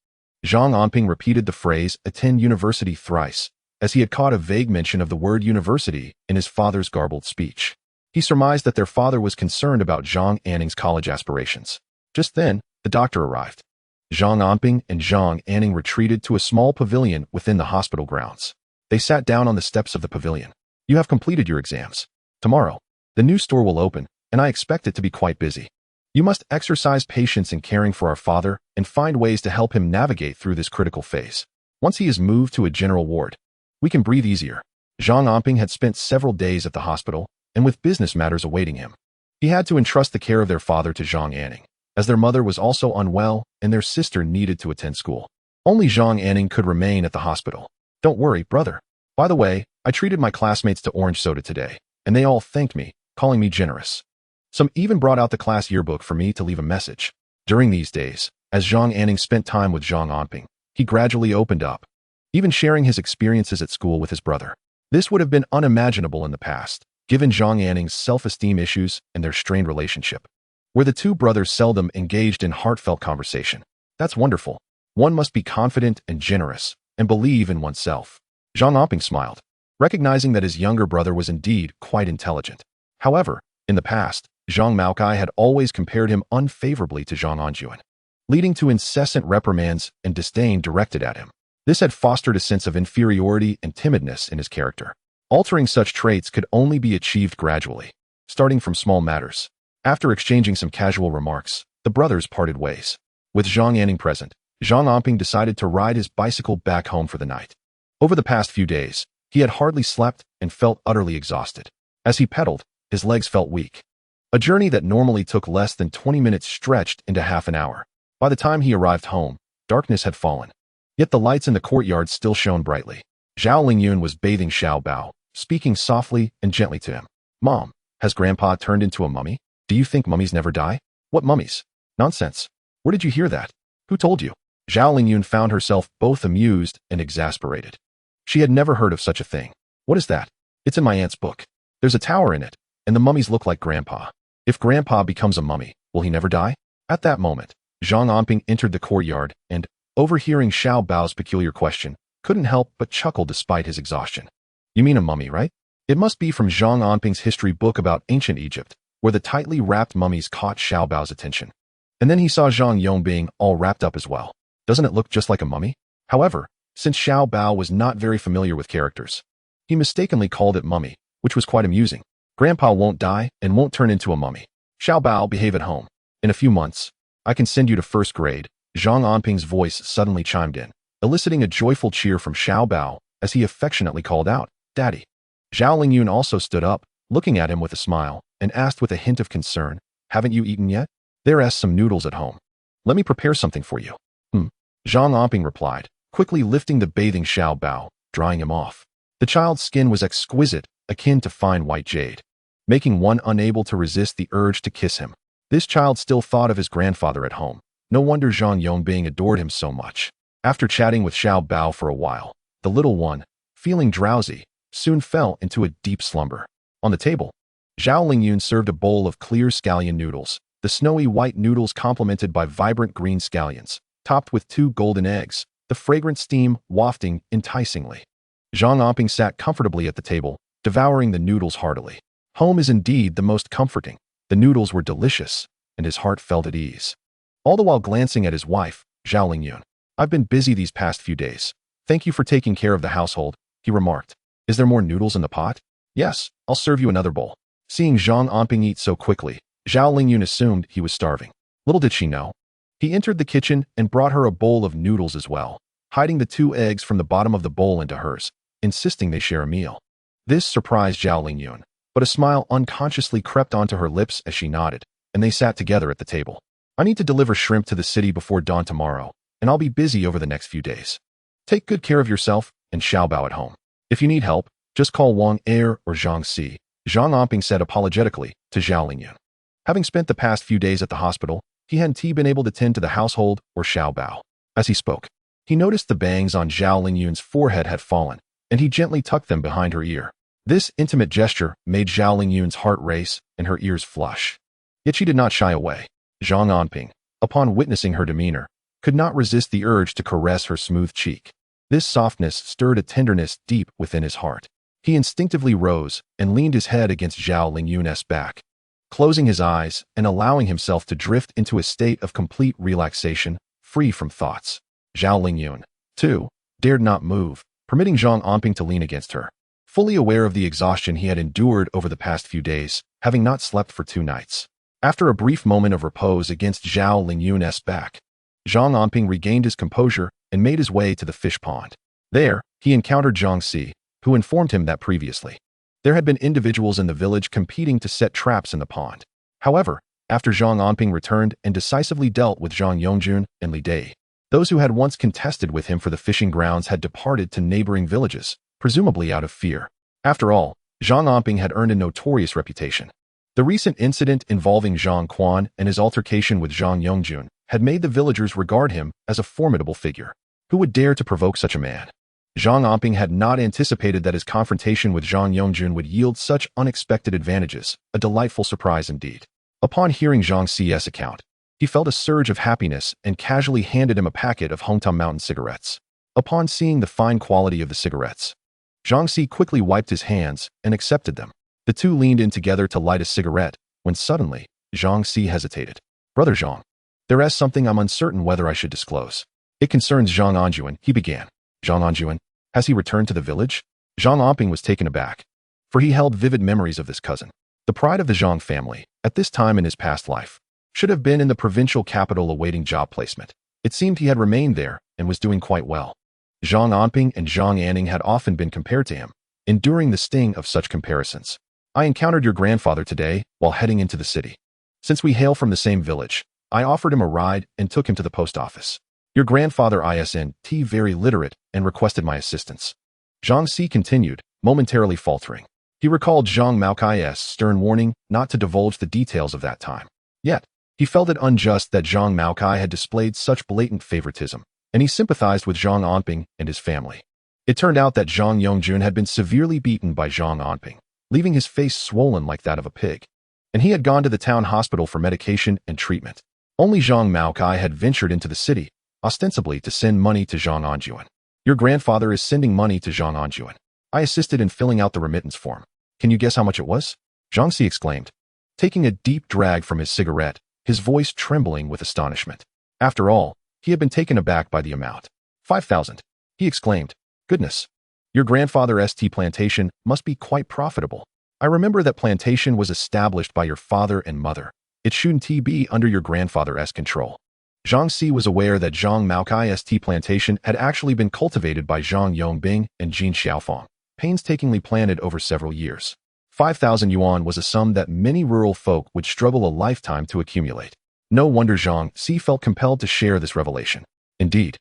Anping repeated the phrase, attend university thrice, as he had caught a vague mention of the word university in his father's garbled speech. He surmised that their father was concerned about Zhang Anping's college aspirations. Just then, the doctor arrived. Zhang Anping and Zhang Anping retreated to a small pavilion within the hospital grounds. They sat down on the steps of the pavilion. You have completed your exams. Tomorrow, the new store will open, and I expect it to be quite busy. You must exercise patience in caring for our father and find ways to help him navigate through this critical phase. Once he is moved to a general ward, we can breathe easier. Zhang Anping had spent several days at the hospital, and with business matters awaiting him. He had to entrust the care of their father to Zhang Anping, as their mother was also unwell and their sister needed to attend school. Only Zhang Anping could remain at the hospital. Don't worry, brother. By the way, I treated my classmates to orange soda today, and they all thanked me, calling me generous. Some even brought out the class yearbook for me to leave a message. During these days, as Zhang Anping spent time with Zhang Anping, he gradually opened up, even sharing his experiences at school with his brother. This would have been unimaginable in the past, given Zhang Anping's self-esteem issues and their strained relationship, where the two brothers seldom engaged in heartfelt conversation. That's wonderful. One must be confident and generous, and believe in oneself. Zhang Anping smiled. recognizing that his younger brother was indeed quite intelligent. However, in the past, Zhang Maokai had always compared him unfavorably to Zhang Anping, leading to incessant reprimands and disdain directed at him. This had fostered a sense of inferiority and timidness in his character. Altering such traits could only be achieved gradually, starting from small matters. After exchanging some casual remarks, the brothers parted ways. With Zhang Anping present, Zhang Anping decided to ride his bicycle back home for the night. Over the past few days, he had hardly slept and felt utterly exhausted. As he pedaled, his legs felt weak. A journey that normally took less than 20 minutes stretched into half an hour. By the time he arrived home, darkness had fallen. Yet the lights in the courtyard still shone brightly. Zhao Lingyun was bathing Xiao Bao, speaking softly and gently to him. "Mom, has Grandpa turned into a mummy? Do you think mummies never die?" "What mummies? Nonsense. Where did you hear that? Who told you?" Zhao Lingyun found herself both amused and exasperated. She had never heard of such a thing. "What is that?" "It's in my aunt's book. There's a tower in it, and the mummies look like Grandpa. If Grandpa becomes a mummy, will he never die?" At that moment, Zhang Anping entered the courtyard and, overhearing Xiao Bao's peculiar question, couldn't help but chuckle despite his exhaustion. "You mean a mummy, right? It must be from Zhang Anping's history book about ancient Egypt, where the tightly wrapped mummies caught Xiao Bao's attention. And then he saw Zhang Yong being all wrapped up as well. Doesn't it look just like a mummy?" However, since Xiao Bao was not very familiar with characters, he mistakenly called it mummy, which was quite amusing. "Grandpa won't die and won't turn into a mummy. Xiao Bao, behave at home. In a few months, I can send you to first grade." Zhang Anping's voice suddenly chimed in, eliciting a joyful cheer from Xiao Bao as he affectionately called out, "Daddy." Zhao Lingyun also stood up, looking at him with a smile, and asked with a hint of concern, "Haven't you eaten yet?" "There are some noodles at home. Let me prepare something for you." Zhang Anping replied, quickly lifting the bathing Xiao Bao, drying him off. The child's skin was exquisite, akin to fine white jade, making one unable to resist the urge to kiss him. This child still thought of his grandfather at home. No wonder Zhang Yongbing adored him so much. After chatting with Xiao Bao for a while, the little one, feeling drowsy, soon fell into a deep slumber. On the table, Zhao Lingyun served a bowl of clear scallion noodles, the snowy white noodles complemented by vibrant green scallions, topped with 2 golden eggs, the fragrant steam wafting enticingly. Zhang Anping sat comfortably at the table, devouring the noodles heartily. Home is indeed the most comforting. The noodles were delicious, and his heart felt at ease. All the while glancing at his wife, Zhao Lingyun. "I've been busy these past few days. Thank you for taking care of the household," he remarked. "Is there more noodles in the pot?" "Yes, I'll serve you another bowl." Seeing Zhang Anping eat so quickly, Zhao Lingyun assumed he was starving. Little did she know. He entered the kitchen and brought her a bowl of noodles as well, hiding the 2 eggs from the bottom of the bowl into hers, insisting they share a meal. This surprised Zhao Lingyun, but a smile unconsciously crept onto her lips as she nodded, and they sat together at the table. "I need to deliver shrimp to the city before dawn tomorrow, and I'll be busy over the next few days. Take good care of yourself and Xiao Bao at home. If you need help, just call Wang Er or Zhang Si," Zhang Anping said apologetically to Zhao Lingyun. Having spent the past few days at the hospital, he hadn't been able to tend to the household or Xiao Bao. As he spoke, he noticed the bangs on Zhao Lingyun's forehead had fallen, and he gently tucked them behind her ear. This intimate gesture made Zhao Lingyun's heart race and her ears flush. Yet she did not shy away. Zhang Anping, upon witnessing her demeanor, could not resist the urge to caress her smooth cheek. This softness stirred a tenderness deep within his heart. He instinctively rose and leaned his head against Zhao Lingyun's back, closing his eyes and allowing himself to drift into a state of complete relaxation, free from thoughts. Zhao Lingyun, too, dared not move, permitting Zhang Anping to lean against her. Fully aware of the exhaustion he had endured over the past few days, having not slept for 2 nights. After a brief moment of repose against Zhao Lingyun's back, Zhang Anping regained his composure and made his way to the fish pond. There, he encountered Zhang Si, who informed him that previously, there had been individuals in the village competing to set traps in the pond. However, after Zhang Anping returned and decisively dealt with Zhang Yongjun and Li Dai, those who had once contested with him for the fishing grounds had departed to neighboring villages, presumably out of fear. After all, Zhang Anping had earned a notorious reputation. The recent incident involving Zhang Quan and his altercation with Zhang Yongjun had made the villagers regard him as a formidable figure. Who would dare to provoke such a man? Zhang Anping had not anticipated that his confrontation with Zhang Yongjun would yield such unexpected advantages, a delightful surprise indeed. Upon hearing Zhang Si's account, he felt a surge of happiness and casually handed him a packet of Hongtam Mountain cigarettes. Upon seeing the fine quality of the cigarettes, Zhang Si quickly wiped his hands and accepted them. The two leaned in together to light a cigarette, when suddenly, Zhang Si hesitated. Brother Zhang, there is something I'm uncertain whether I should disclose. It concerns Zhang Anjuan, he began. Zhang Anjuan? Has he returned to the village? Zhang Anping was taken aback, for he held vivid memories of this cousin. The pride of the Zhang family, at this time in his past life, should have been in the provincial capital awaiting job placement. It seemed he had remained there and was doing quite well. Zhang Anping and Zhang Anning had often been compared to him, enduring the sting of such comparisons. I encountered your grandfather today while heading into the city. Since we hail from the same village, I offered him a ride and took him to the post office. Your grandfather isn't very literate and requested my assistance. Zhang Si continued, momentarily faltering. He recalled Zhang Maokai's stern warning not to divulge the details of that time. Yet, he felt it unjust that Zhang Maokai had displayed such blatant favoritism, and he sympathized with Zhang Anping and his family. It turned out that Zhang Yongjun had been severely beaten by Zhang Anping, leaving his face swollen like that of a pig. And he had gone to the town hospital for medication and treatment. Only Zhang Maokai had ventured into the city, ostensibly to send money to Zhang Anjuan. Your grandfather is sending money to Zhang Anjuan. I assisted in filling out the remittance form. Can you guess how much it was? Zhang Si exclaimed, taking a deep drag from his cigarette, his voice trembling with astonishment. After all, he had been taken aback by the amount. 5,000. He exclaimed. Goodness. Your grandfather's tea plantation must be quite profitable. I remember that plantation was established by your father and mother. It shouldn't be under your grandfather's control. Zhang Si was aware that Zhang Maokai's tea plantation had actually been cultivated by Zhang Yongbing and Jin Xiaofang, painstakingly planted over several years. 5,000 yuan was a sum that many rural folk would struggle a lifetime to accumulate. No wonder Zhang Si felt compelled to share this revelation. Indeed,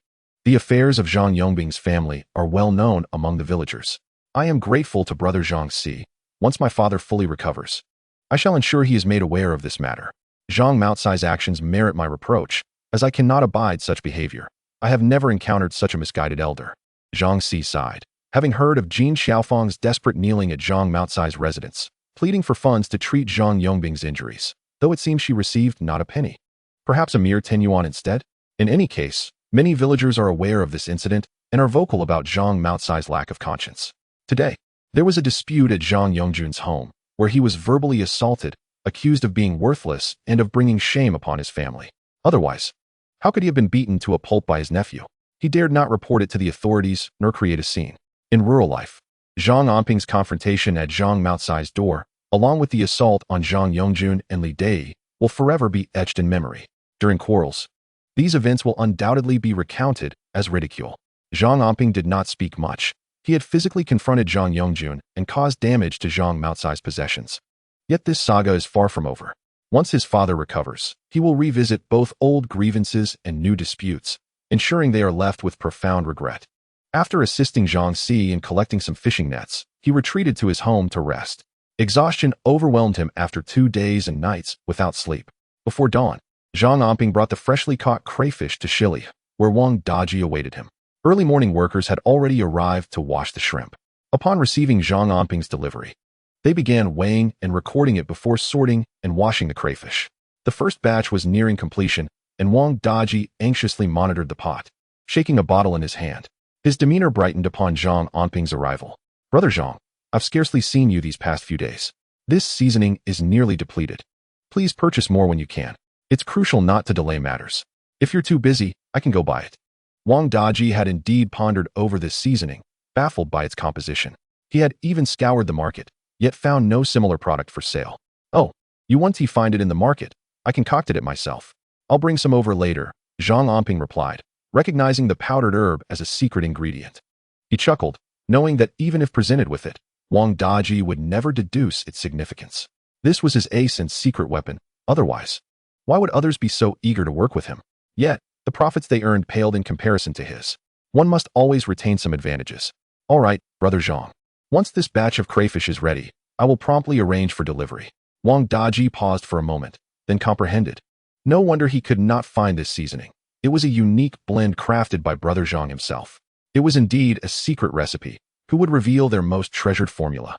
the affairs of Zhang Yongbing's family are well known among the villagers. I am grateful to brother Zhang Si. Once my father fully recovers, I shall ensure he is made aware of this matter. Zhang Maocai's actions merit my reproach, as I cannot abide such behavior. I have never encountered such a misguided elder. Zhang Si sighed, having heard of Jin Xiaofang's desperate kneeling at Zhang Maocai's residence, pleading for funds to treat Zhang Yongbing's injuries, though it seems she received not a penny. Perhaps a mere 10 yuan instead? In any case, many villagers are aware of this incident and are vocal about Zhang Maocai's lack of conscience. Today, there was a dispute at Zhang Yongjun's home, where he was verbally assaulted, accused of being worthless and of bringing shame upon his family. Otherwise, how could he have been beaten to a pulp by his nephew? He dared not report it to the authorities nor create a scene. In rural life, Zhang Anping's confrontation at Zhang Maocai's door, along with the assault on Zhang Yongjun and Li Dei, will forever be etched in memory. During quarrels, these events will undoubtedly be recounted as ridicule. Zhang Anping did not speak much. He had physically confronted Zhang Yongjun and caused damage to Zhang Maocai's possessions. Yet this saga is far from over. Once his father recovers, he will revisit both old grievances and new disputes, ensuring they are left with profound regret. After assisting Zhang Si in collecting some fishing nets, he retreated to his home to rest. Exhaustion overwhelmed him after 2 days and nights without sleep. Before dawn, Zhang Anping brought the freshly caught crayfish to Shili, where Wang Daji awaited him. Early morning workers had already arrived to wash the shrimp. Upon receiving Zhang Anping's delivery, they began weighing and recording it before sorting and washing the crayfish. The first batch was nearing completion, and Wang Daji anxiously monitored the pot, shaking a bottle in his hand. His demeanor brightened upon Zhang Anping's arrival. Brother Zhang, I've scarcely seen you these past few days. This seasoning is nearly depleted. Please purchase more when you can. It's crucial not to delay matters. If you're too busy, I can go buy it. Wang Daji had indeed pondered over this seasoning, baffled by its composition. He had even scoured the market, yet found no similar product for sale. Oh, you want to find it in the market? I concocted it myself. I'll bring some over later, Zhang Anping replied, recognizing the powdered herb as a secret ingredient. He chuckled, knowing that even if presented with it, Wang Daji would never deduce its significance. This was his ace and secret weapon. Otherwise, why would others be so eager to work with him? Yet, the profits they earned paled in comparison to his. One must always retain some advantages. All right, brother Zhang. Once this batch of crayfish is ready, I will promptly arrange for delivery. Wang Daji paused for a moment, then comprehended. No wonder he could not find this seasoning. It was a unique blend crafted by brother Zhang himself. It was indeed a secret recipe. Who would reveal their most treasured formula?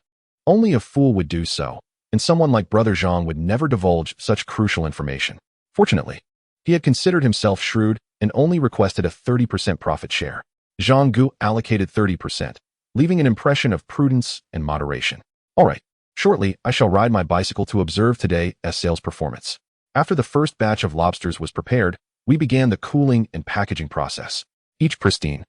Only a fool would do so, and someone like brother Zhang would never divulge such crucial information. Fortunately, he had considered himself shrewd and only requested a 30% profit share. Zhang Gu allocated 30%, leaving an impression of prudence and moderation. All right, shortly I shall ride my bicycle to observe today's sales performance. After the first batch of lobsters was prepared, we began the cooling and packaging process. Each pristine,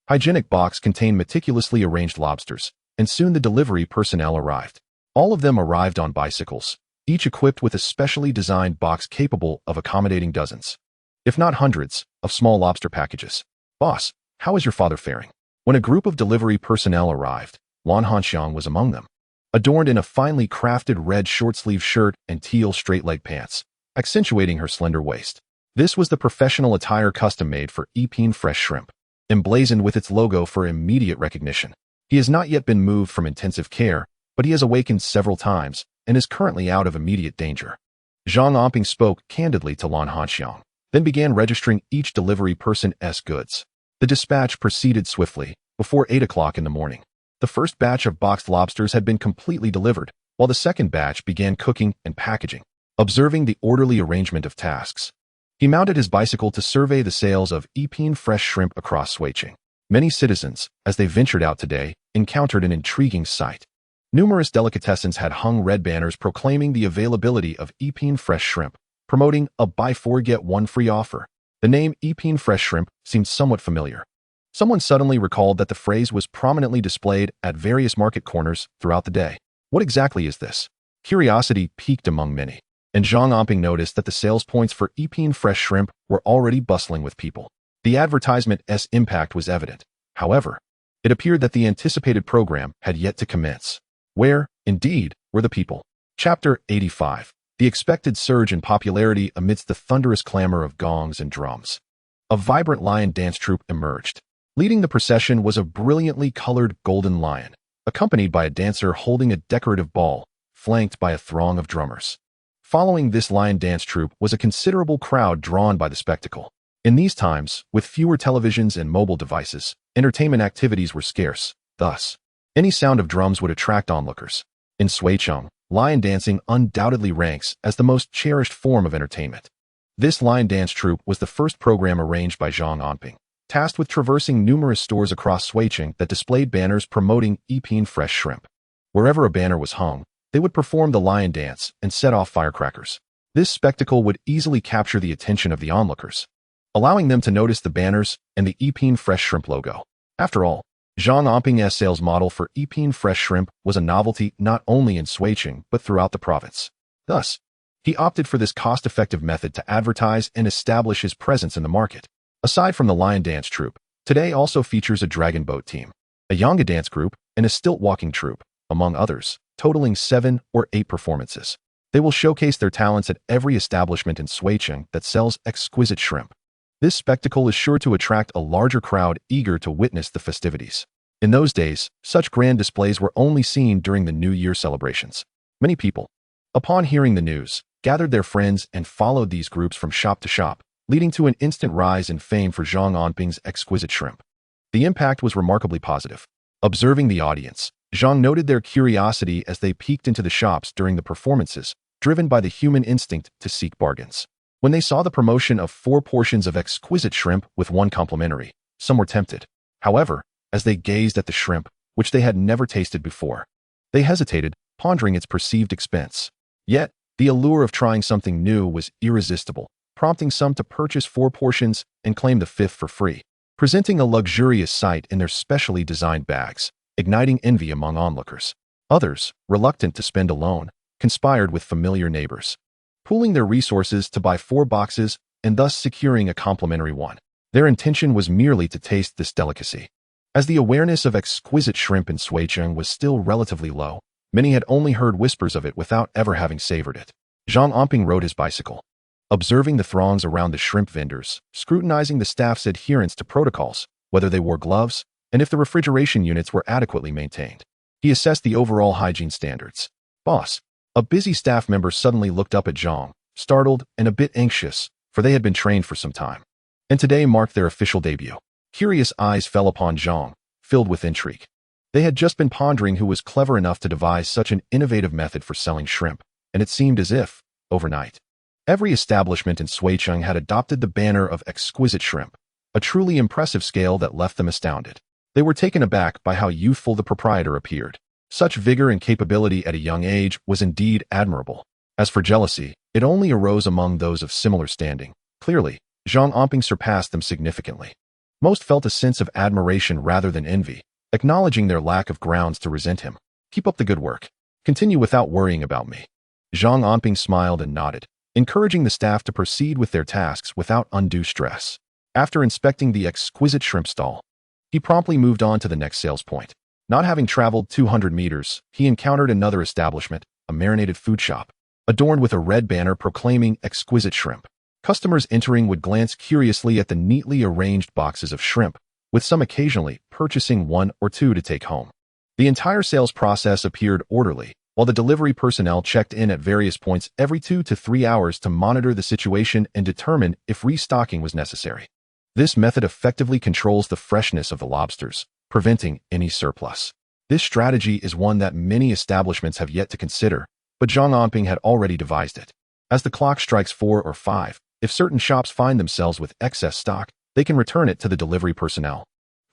hygienic box contained meticulously arranged lobsters, and soon the delivery personnel arrived. All of them arrived on bicycles, each equipped with a specially designed box capable of accommodating dozens, if not hundreds, of small lobster packages. Boss, how is your father faring? When a group of delivery personnel arrived, Lan Hanxiang was among them. Adorned in a finely crafted red short-sleeve shirt and teal straight-leg pants, accentuating her slender waist. This was the professional attire custom-made for Atonement fresh shrimp, emblazoned with its logo for immediate recognition. He has not yet been moved from intensive care, but he has awakened several times and is currently out of immediate danger. Zhang Anping spoke candidly to Lan Hanxiang, then began registering each delivery person's goods. The dispatch proceeded swiftly. Before 8 o'clock in the morning, the first batch of boxed lobsters had been completely delivered, while the second batch began cooking and packaging. Observing the orderly arrangement of tasks, he mounted his bicycle to survey the sales of Atonement fresh shrimp across Suiqing. Many citizens, as they ventured out today, encountered an intriguing sight. Numerous delicatessens had hung red banners proclaiming the availability of Atonement fresh shrimp, promoting a buy 4 get 1 free offer. The name Atonement fresh shrimp seemed somewhat familiar. Someone suddenly recalled that the phrase was prominently displayed at various market corners throughout the day. What exactly is this? Curiosity piqued among many, and Zhang Anping noticed that the sales points for Atonement fresh shrimp were already bustling with people. The advertisement's impact was evident. However, it appeared that the anticipated program had yet to commence. Where, indeed, were the people? Chapter 85. The expected surge in popularity amidst the thunderous clamor of gongs and drums. A vibrant lion dance troupe emerged. Leading the procession was a brilliantly colored golden lion, accompanied by a dancer holding a decorative ball, flanked by a throng of drummers. Following this lion dance troupe was a considerable crowd drawn by the spectacle. In these times, with fewer televisions and mobile devices, entertainment activities were scarce. Thus, any sound of drums would attract onlookers. In Suiqing, lion dancing undoubtedly ranks as the most cherished form of entertainment. This lion dance troupe was the first program arranged by Zhang Anping, tasked with traversing numerous stores across Suiqing that displayed banners promoting Atonement fresh shrimp. Wherever a banner was hung, they would perform the lion dance and set off firecrackers. This spectacle would easily capture the attention of the onlookers, allowing them to notice the banners and the Atonement fresh shrimp logo. After all, Zhang Anping's sales model for Atonement fresh shrimp was a novelty not only in Suiqing but throughout the province. Thus, he opted for this cost-effective method to advertise and establish his presence in the market. Aside from the lion dance troupe, today also features a dragon boat team, a yanga dance group, and a stilt walking troupe, among others, totaling 7 or 8 performances. They will showcase their talents at every establishment in Suiqing that sells exquisite shrimp. This spectacle is sure to attract a larger crowd eager to witness the festivities. In those days, such grand displays were only seen during the New Year celebrations. Many people, upon hearing the news, gathered their friends and followed these groups from shop to shop, leading to an instant rise in fame for Zhang Anping's exquisite shrimp. The impact was remarkably positive. Observing the audience, Zhang noted their curiosity as they peeked into the shops during the performances, driven by the human instinct to seek bargains. When they saw the promotion of 4 portions of exquisite shrimp with 1 complimentary, some were tempted. However, as they gazed at the shrimp, which they had never tasted before, they hesitated, pondering its perceived expense. Yet, the allure of trying something new was irresistible, prompting some to purchase 4 portions and claim the 5th for free, presenting a luxurious sight in their specially designed bags, igniting envy among onlookers. Others, reluctant to spend alone, conspired with familiar neighbors, pooling their resources to buy 4 boxes and thus securing a complimentary one. Their intention was merely to taste this delicacy. As the awareness of exquisite shrimp in Suiqing was still relatively low, many had only heard whispers of it without ever having savored it. Zhang Anping rode his bicycle, observing the throngs around the shrimp vendors, scrutinizing the staff's adherence to protocols, whether they wore gloves, and if the refrigeration units were adequately maintained. He assessed the overall hygiene standards. Boss, a busy staff member suddenly looked up at Zhang, startled and a bit anxious, for they had been trained for some time, and today marked their official debut. Curious eyes fell upon Zhang, filled with intrigue. They had just been pondering who was clever enough to devise such an innovative method for selling shrimp, and it seemed as if, overnight, every establishment in Suiqing had adopted the banner of exquisite shrimp, a truly impressive scale that left them astounded. They were taken aback by how youthful the proprietor appeared. Such vigor and capability at a young age was indeed admirable. As for jealousy, it only arose among those of similar standing. Clearly, Zhang Anping surpassed them significantly. Most felt a sense of admiration rather than envy, acknowledging their lack of grounds to resent him. Keep up the good work. Continue without worrying about me. Zhang Anping smiled and nodded, encouraging the staff to proceed with their tasks without undue stress. After inspecting the exquisite shrimp stall, he promptly moved on to the next sales point. Not having traveled 200 meters, he encountered another establishment, a marinated food shop, adorned with a red banner proclaiming exquisite shrimp. Customers entering would glance curiously at the neatly arranged boxes of shrimp, with some occasionally purchasing one or two to take home. The entire sales process appeared orderly, while the delivery personnel checked in at various points every 2 to 3 hours to monitor the situation and determine if restocking was necessary. This method effectively controls the freshness of the lobsters, preventing any surplus. This strategy is one that many establishments have yet to consider, but Zhang Anping had already devised it. As the clock strikes 4 or 5, if certain shops find themselves with excess stock, they can return it to the delivery personnel,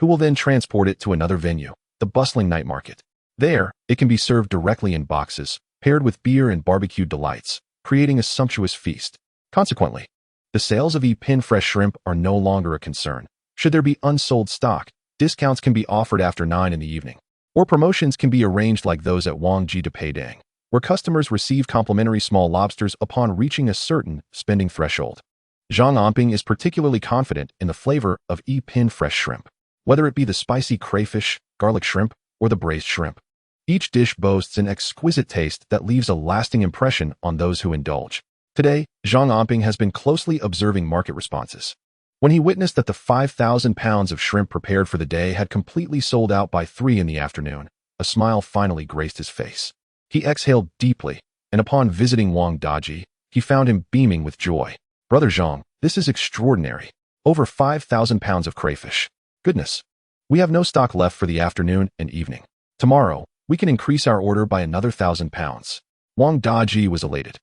who will then transport it to another venue, the bustling night market. There, it can be served directly in boxes, paired with beer and barbecued delights, creating a sumptuous feast. Consequently, the sales of E-Pin fresh shrimp are no longer a concern. Should there be unsold stock, discounts can be offered after 9 in the evening, or promotions can be arranged like those at Wang Ji de Peidang, where customers receive complimentary small lobsters upon reaching a certain spending threshold. Zhang Anping is particularly confident in the flavor of E-Pin fresh shrimp, whether it be the spicy crayfish, garlic shrimp, or the braised shrimp. Each dish boasts an exquisite taste that leaves a lasting impression on those who indulge. Today, Zhang Anping has been closely observing market responses. When he witnessed that the 5,000 pounds of shrimp prepared for the day had completely sold out by 3 in the afternoon, a smile finally graced his face. He exhaled deeply, and upon visiting Wang Daji, he found him beaming with joy. Brother Zhang, this is extraordinary. Over 5,000 pounds of crayfish. Goodness. We have no stock left for the afternoon and evening. Tomorrow, we can increase our order by another 1,000 pounds. Wang Daji was elated.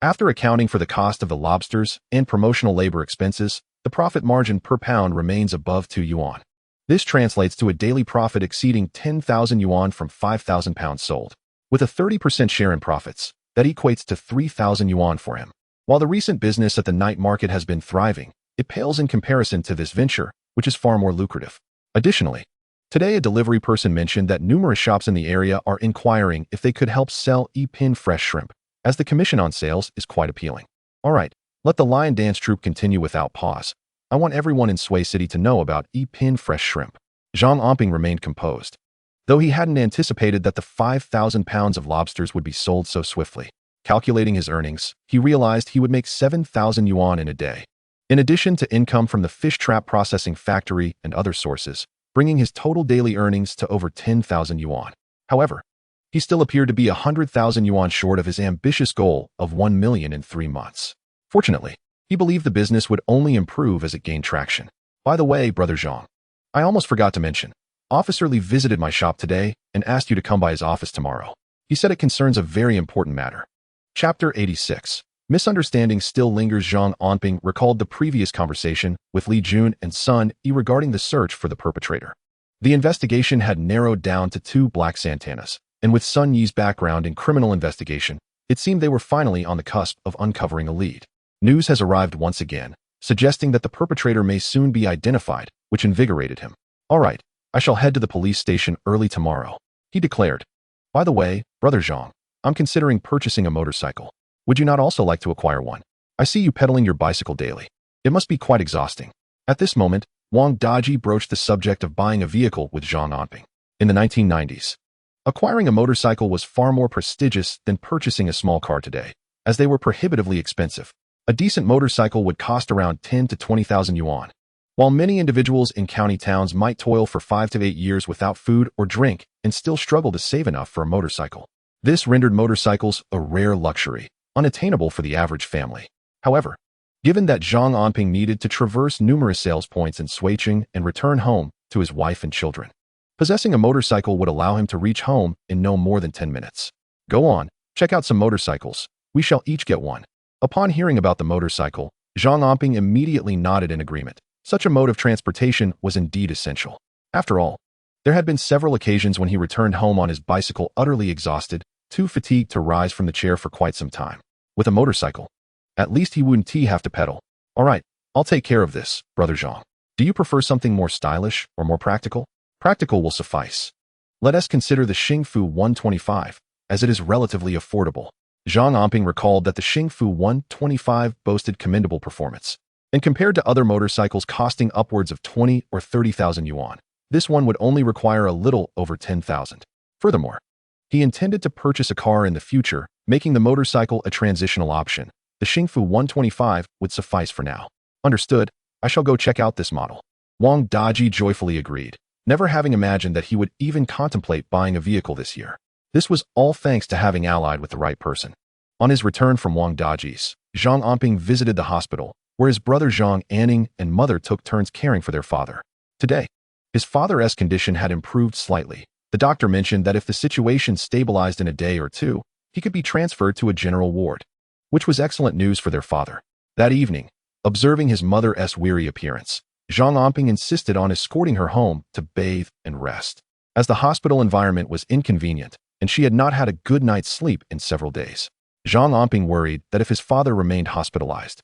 After accounting for the cost of the lobsters and promotional labor expenses, the profit margin per pound remains above 2 yuan. This translates to a daily profit exceeding 10,000 yuan from 5,000 pounds sold. With a 30% share in profits, that equates to 3,000 yuan for him. While the recent business at the night market has been thriving, it pales in comparison to this venture, which is far more lucrative. Additionally, today a delivery person mentioned that numerous shops in the area are inquiring if they could help sell E-Pin fresh shrimp, as the commission on sales is quite appealing. All right, let the lion dance troupe continue without pause. I want everyone in Sui City to know about E-Pin fresh shrimp. Zhang Anping remained composed, though he hadn't anticipated that the 5,000 pounds of lobsters would be sold so swiftly. Calculating his earnings, he realized he would make 7,000 yuan in a day. In addition to income from the fish trap processing factory and other sources, bringing his total daily earnings to over 10,000 yuan. However, he still appeared to be 100,000 yuan short of his ambitious goal of 1 million in 3 months. Fortunately, he believed the business would only improve as it gained traction. By the way, Brother Zhang, I almost forgot to mention, Officer Li visited my shop today and asked you to come by his office tomorrow. He said it concerns a very important matter. Chapter 86. Misunderstanding still lingers. Zhang Anping recalled the previous conversation with Li Jun and Sun Yi regarding the search for the perpetrator. The investigation had narrowed down to 2 black Santanas, and with Sun Yi's background in criminal investigation, it seemed they were finally on the cusp of uncovering a lead. News has arrived once again, suggesting that the perpetrator may soon be identified, which invigorated him. All right, I shall head to the police station early tomorrow, he declared. By the way, Brother Zhang, I'm considering purchasing a motorcycle. Would you not also like to acquire one? I see you pedaling your bicycle daily. It must be quite exhausting. At this moment, Wang Daji broached the subject of buying a vehicle with Zhang Anping. In the 1990s, acquiring a motorcycle was far more prestigious than purchasing a small car today, as they were prohibitively expensive. A decent motorcycle would cost around 10 to 20,000 yuan. While many individuals in county towns might toil for 5 to 8 years without food or drink and still struggle to save enough for a motorcycle, this rendered motorcycles a rare luxury, unattainable for the average family. However, given that Zhang Anping needed to traverse numerous sales points in Suiqing and return home to his wife and children, possessing a motorcycle would allow him to reach home in no more than 10 minutes. Go on, check out some motorcycles. We shall each get one. Upon hearing about the motorcycle, Zhang Anping immediately nodded in agreement. Such a mode of transportation was indeed essential. After all, There had been several occasions when he returned home on his bicycle utterly exhausted, too fatigued to rise from the chair for quite some time. With a motorcycle, at least he wouldn't have to pedal. All right, I'll take care of this, Brother Zhang. Do you prefer something more stylish or more practical? Practical will suffice. Let us consider the Xingfu 125, as it is relatively affordable. Zhang Anping recalled that the Xingfu 125 boasted commendable performance. And compared to other motorcycles costing upwards of 20 or 30,000 yuan, this one would only require a little over 10,000. Furthermore, he intended to purchase a car in the future, making the motorcycle a transitional option. The Xingfu 125 would suffice for now. Understood, I shall go check out this model. Wang Daji joyfully agreed, never having imagined that he would even contemplate buying a vehicle this year. This was all thanks to having allied with the right person. On his return from Wang Daji's, Zhang Anping visited the hospital, where his brother Zhang Anping and mother took turns caring for their father. Today, his father's condition had improved slightly. The doctor mentioned that if the situation stabilized in a day or two, he could be transferred to a general ward, which was excellent news for their father. That evening, observing his mother's weary appearance, Zhang Anping insisted on escorting her home to bathe and rest, as the hospital environment was inconvenient and she had not had a good night's sleep in several days. Zhang Anping worried that if his father remained hospitalized,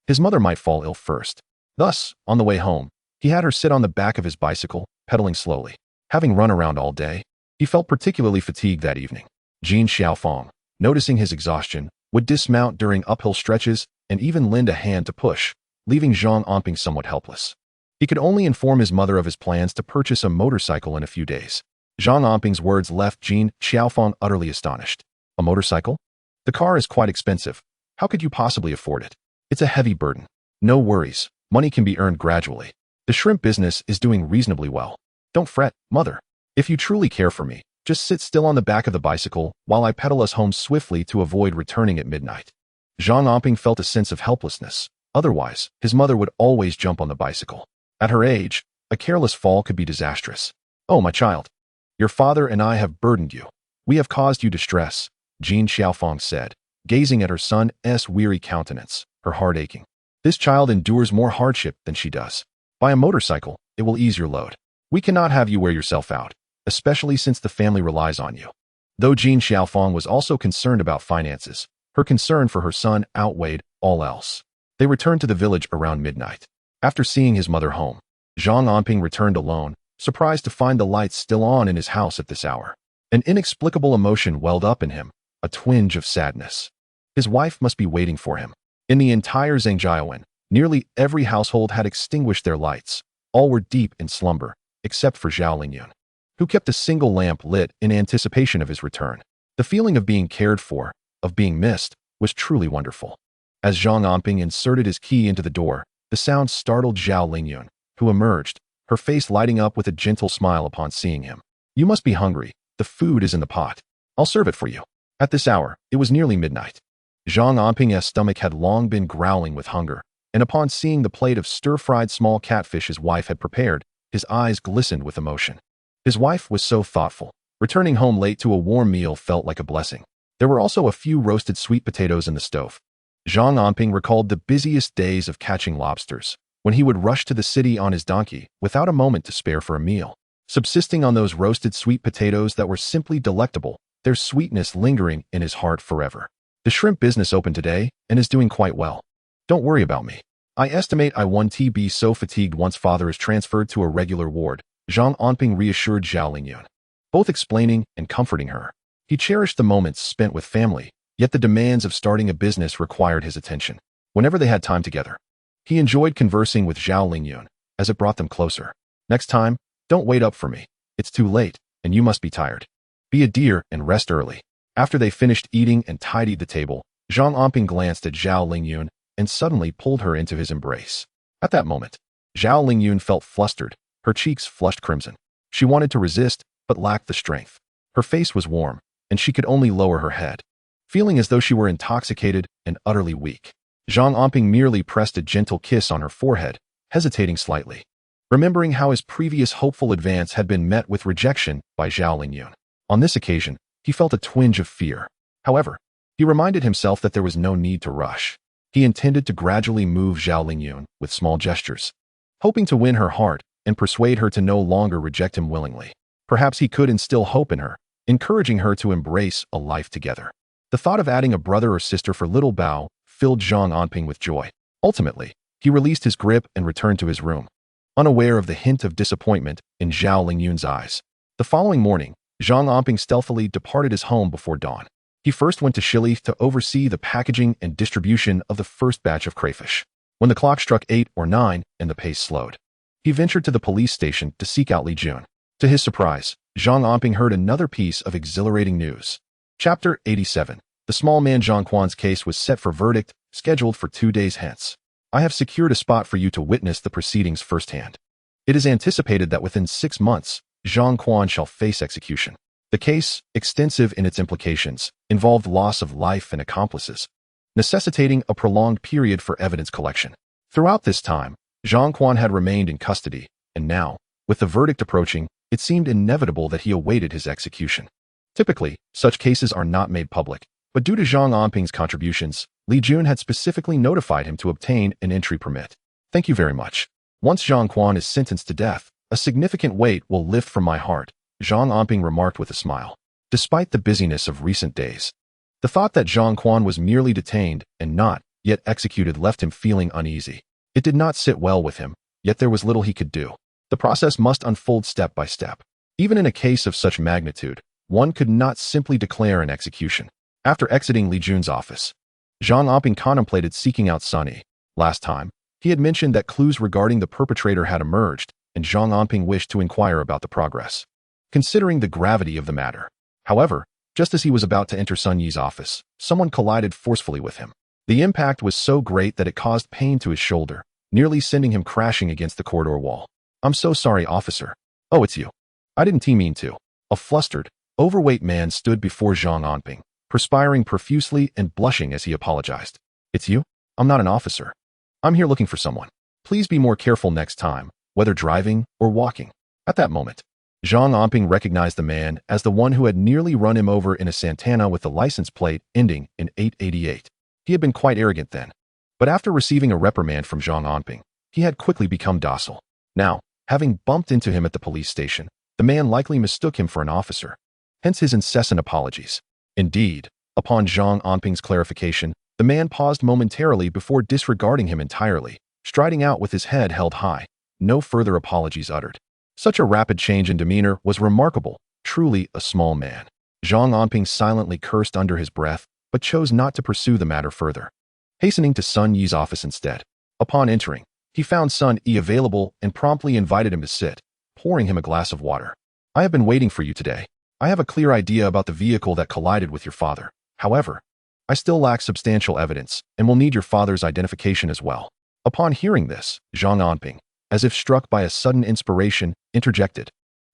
his mother might fall ill first. Thus, on the way home, he had her sit on the back of his bicycle, pedaling slowly. Having run around all day, he felt particularly fatigued that evening. Jin Xiaofeng, noticing his exhaustion, would dismount during uphill stretches and even lend a hand to push, leaving Zhang Anping somewhat helpless. He could only inform his mother of his plans to purchase a motorcycle in a few days. Zhang Anping's words left Jin Xiaofeng utterly astonished. A motorcycle? The car is quite expensive. How could you possibly afford it? It's a heavy burden. No worries, money can be earned gradually. The shrimp business is doing reasonably well. Don't fret, mother. If you truly care for me, just sit still on the back of the bicycle while I pedal us home swiftly to avoid returning at midnight. Zhang Anping felt a sense of helplessness. Otherwise, his mother would always jump on the bicycle. At her age, a careless fall could be disastrous. Oh, my child. Your father and I have burdened you. We have caused you distress, Jin Xiaofeng said, gazing at her son's weary countenance, her heart aching. This child endures more hardship than she does. Buy a motorcycle, it will ease your load. We cannot have you wear yourself out, especially since the family relies on you. Though Jin Xiaofeng was also concerned about finances, her concern for her son outweighed all else. They returned to the village around midnight. After seeing his mother home, Zhang Anping returned alone, surprised to find the lights still on in his house at this hour. An inexplicable emotion welled up in him, a twinge of sadness. His wife must be waiting for him. In the entire Zhangjiawen, nearly every household had extinguished their lights. All were deep in slumber, except for Zhao Lingyun, who kept a single lamp lit in anticipation of his return. The feeling of being cared for, of being missed, was truly wonderful. As Zhang Anping inserted his key into the door, the sound startled Zhao Lingyun, who emerged, her face lighting up with a gentle smile upon seeing him. You must be hungry. The food is in the pot. I'll serve it for you. At this hour, it was nearly midnight. Zhang Anping's stomach had long been growling with hunger, and upon seeing the plate of stir-fried small catfish his wife had prepared, his eyes glistened with emotion. His wife was so thoughtful. Returning home late to a warm meal felt like a blessing. There were also a few roasted sweet potatoes in the stove. Zhang Anping recalled the busiest days of catching lobsters, when he would rush to the city on his donkey without a moment to spare for a meal, subsisting on those roasted sweet potatoes that were simply delectable, their sweetness lingering in his heart forever. The shrimp business opened today and is doing quite well. Don't worry about me. I estimate I won't be so fatigued once father is transferred to a regular ward, Zhang Anping reassured Zhao Lingyun, both explaining and comforting her. He cherished the moments spent with family, yet the demands of starting a business required his attention. Whenever they had time together, he enjoyed conversing with Zhao Lingyun, as it brought them closer. Next time, don't wait up for me. It's too late, and you must be tired. Be a dear and rest early. After they finished eating and tidied the table, Zhang Anping glanced at Zhao Lingyun and suddenly pulled her into his embrace. At that moment, Zhao Lingyun felt flustered, her cheeks flushed crimson. She wanted to resist, but lacked the strength. Her face was warm, and she could only lower her head, feeling as though she were intoxicated and utterly weak. Zhang Anping merely pressed a gentle kiss on her forehead, hesitating slightly, remembering how his previous hopeful advance had been met with rejection by Zhao Lingyun. On this occasion, he felt a twinge of fear. However, he reminded himself that there was no need to rush. He intended to gradually move Zhao Lingyun with small gestures, hoping to win her heart and persuade her to no longer reject him willingly. Perhaps he could instill hope in her, encouraging her to embrace a life together. The thought of adding a brother or sister for little Bao filled Zhang Anping with joy. Ultimately, he released his grip and returned to his room, unaware of the hint of disappointment in Zhao Lingyun's eyes. The following morning, Zhang Anping stealthily departed his home before dawn. He first went to Shili to oversee the packaging and distribution of the first batch of crayfish. When the clock struck 8 or 9 and the pace slowed, he ventured to the police station to seek out Lingyun. To his surprise, Zhang Anping heard another piece of exhilarating news. Chapter 87. The small man Zhang Quan's case was set for verdict, scheduled for 2 days hence. I have secured a spot for you to witness the proceedings firsthand. It is anticipated that within 6 months, Zhang Quan shall face execution. The case, extensive in its implications, involved loss of life and accomplices, necessitating a prolonged period for evidence collection. Throughout this time, Zhang Quan had remained in custody, and now, with the verdict approaching, it seemed inevitable that he awaited his execution. Typically, such cases are not made public, but due to Zhang Anping's contributions, Lingyun had specifically notified him to obtain an entry permit. Thank you very much. Once Zhang Quan is sentenced to death, a significant weight will lift from my heart, Zhang Anping remarked with a smile. Despite the busyness of recent days, the thought that Zhang Quan was merely detained and not yet executed left him feeling uneasy. It did not sit well with him, yet there was little he could do. The process must unfold step by step. Even in a case of such magnitude, one could not simply declare an execution. After exiting Lingyun's office, Zhang Anping contemplated seeking out Sunny. Last time, he had mentioned that clues regarding the perpetrator had emerged, and Zhang Anping wished to inquire about the progress, considering the gravity of the matter. However, just as he was about to enter Sun Yi's office, someone collided forcefully with him. The impact was so great that it caused pain to his shoulder, nearly sending him crashing against the corridor wall. I'm so sorry, officer. Oh, it's you. I didn't mean to. A flustered, overweight man stood before Zhang Anping, perspiring profusely and blushing as he apologized. It's you? I'm not an officer. I'm here looking for someone. Please be more careful next time, whether driving or walking. At that moment, Zhang Anping recognized the man as the one who had nearly run him over in a Santana with the license plate ending in 888. He had been quite arrogant then, but after receiving a reprimand from Zhang Anping, he had quickly become docile. Now, having bumped into him at the police station, the man likely mistook him for an officer, hence his incessant apologies. Indeed, upon Zhang Anping's clarification, the man paused momentarily before disregarding him entirely, striding out with his head held high, no further apologies uttered. Such a rapid change in demeanor was remarkable, truly a small man. Zhang Anping silently cursed under his breath, but chose not to pursue the matter further, hastening to Sun Yi's office instead. Upon entering, he found Sun Yi available and promptly invited him to sit, pouring him a glass of water. I have been waiting for you today. I have a clear idea about the vehicle that collided with your father. However, I still lack substantial evidence and will need your father's identification as well. Upon hearing this, Zhang Anping, as if struck by a sudden inspiration, interjected.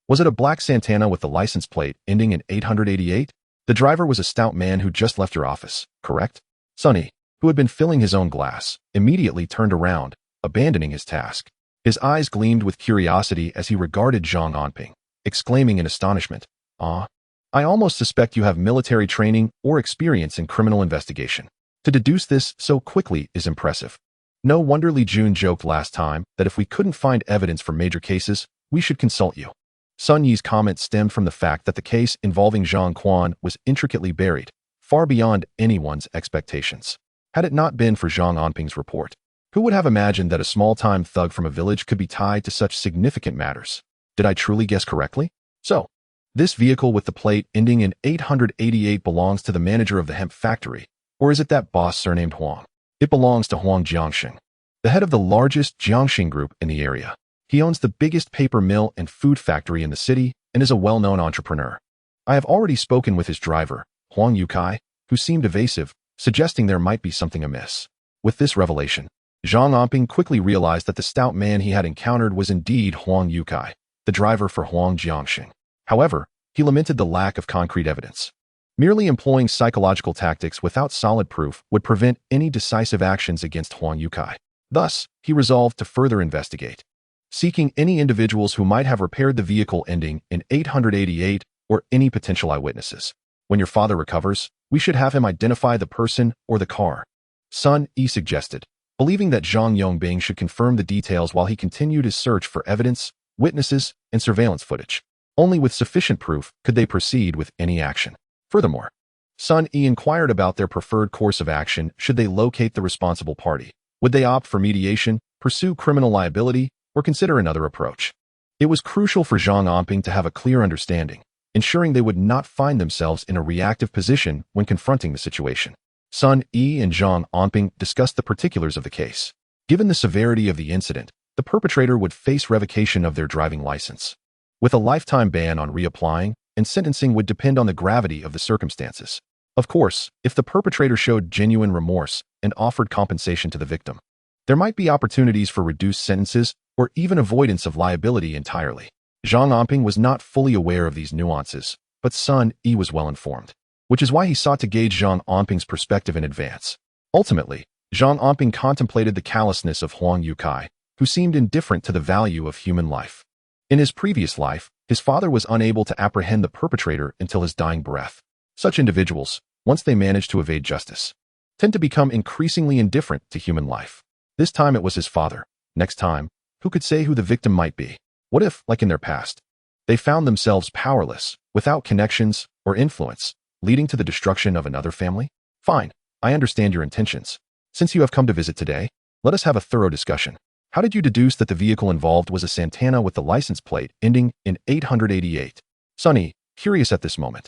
Was it a black Santana with the license plate ending in 888? The driver was a stout man who just left your office, correct? Sunny, who had been filling his own glass, immediately turned around, abandoning his task. His eyes gleamed with curiosity as he regarded Zhang Anping, exclaiming in astonishment, "Ah, I almost suspect you have military training or experience in criminal investigation. To deduce this so quickly is impressive. No wonder Lingyun joked last time that if we couldn't find evidence for major cases, we should consult you." Sun Yi's comment stemmed from the fact that the case involving Zhang Quan was intricately buried, far beyond anyone's expectations. Had it not been for Zhang Anping's report, who would have imagined that a small-time thug from a village could be tied to such significant matters? Did I truly guess correctly? So, this vehicle with the plate ending in 888 belongs to the manager of the hemp factory, or is it that boss surnamed Huang? It belongs to Huang Jiangxing, the head of the largest Jiangxing group in the area. He owns the biggest paper mill and food factory in the city and is a well-known entrepreneur. I have already spoken with his driver, Huang Yukai, who seemed evasive, suggesting there might be something amiss. With this revelation, Zhang Anping quickly realized that the stout man he had encountered was indeed Huang Yukai, the driver for Huang Jiangxing. However, he lamented the lack of concrete evidence. Merely employing psychological tactics without solid proof would prevent any decisive actions against Huang Yukai. Thus, he resolved to further investigate, seeking any individuals who might have repaired the vehicle ending in 888 or any potential eyewitnesses. When your father recovers, we should have him identify the person or the car, Sun Yi suggested, believing that Zhang Yongbing should confirm the details while he continued his search for evidence, witnesses, and surveillance footage. Only with sufficient proof could they proceed with any action. Furthermore, Sun E inquired about their preferred course of action should they locate the responsible party. Would they opt for mediation, pursue criminal liability, or consider another approach? It was crucial for Zhang Anping to have a clear understanding, ensuring they would not find themselves in a reactive position when confronting the situation. Sun E and Zhang Anping discussed the particulars of the case. Given the severity of the incident, the perpetrator would face revocation of their driving license, with a lifetime ban on reapplying, and sentencing would depend on the gravity of the circumstances. Of course, if the perpetrator showed genuine remorse and offered compensation to the victim, there might be opportunities for reduced sentences or even avoidance of liability entirely. Zhang Anping was not fully aware of these nuances, but Sun E was well informed, which is why he sought to gauge Zhang Anping's perspective in advance. Ultimately, Zhang Anping contemplated the callousness of Huang Yukai, who seemed indifferent to the value of human life. In his previous life, his father was unable to apprehend the perpetrator until his dying breath. Such individuals, once they manage to evade justice, tend to become increasingly indifferent to human life. This time it was his father. Next time, who could say who the victim might be? What if, like in their past, they found themselves powerless, without connections or influence, leading to the destruction of another family? Fine, I understand your intentions. Since you have come to visit today, let us have a thorough discussion. How did you deduce that the vehicle involved was a Santana with the license plate ending in 888? Sunny, curious at this moment,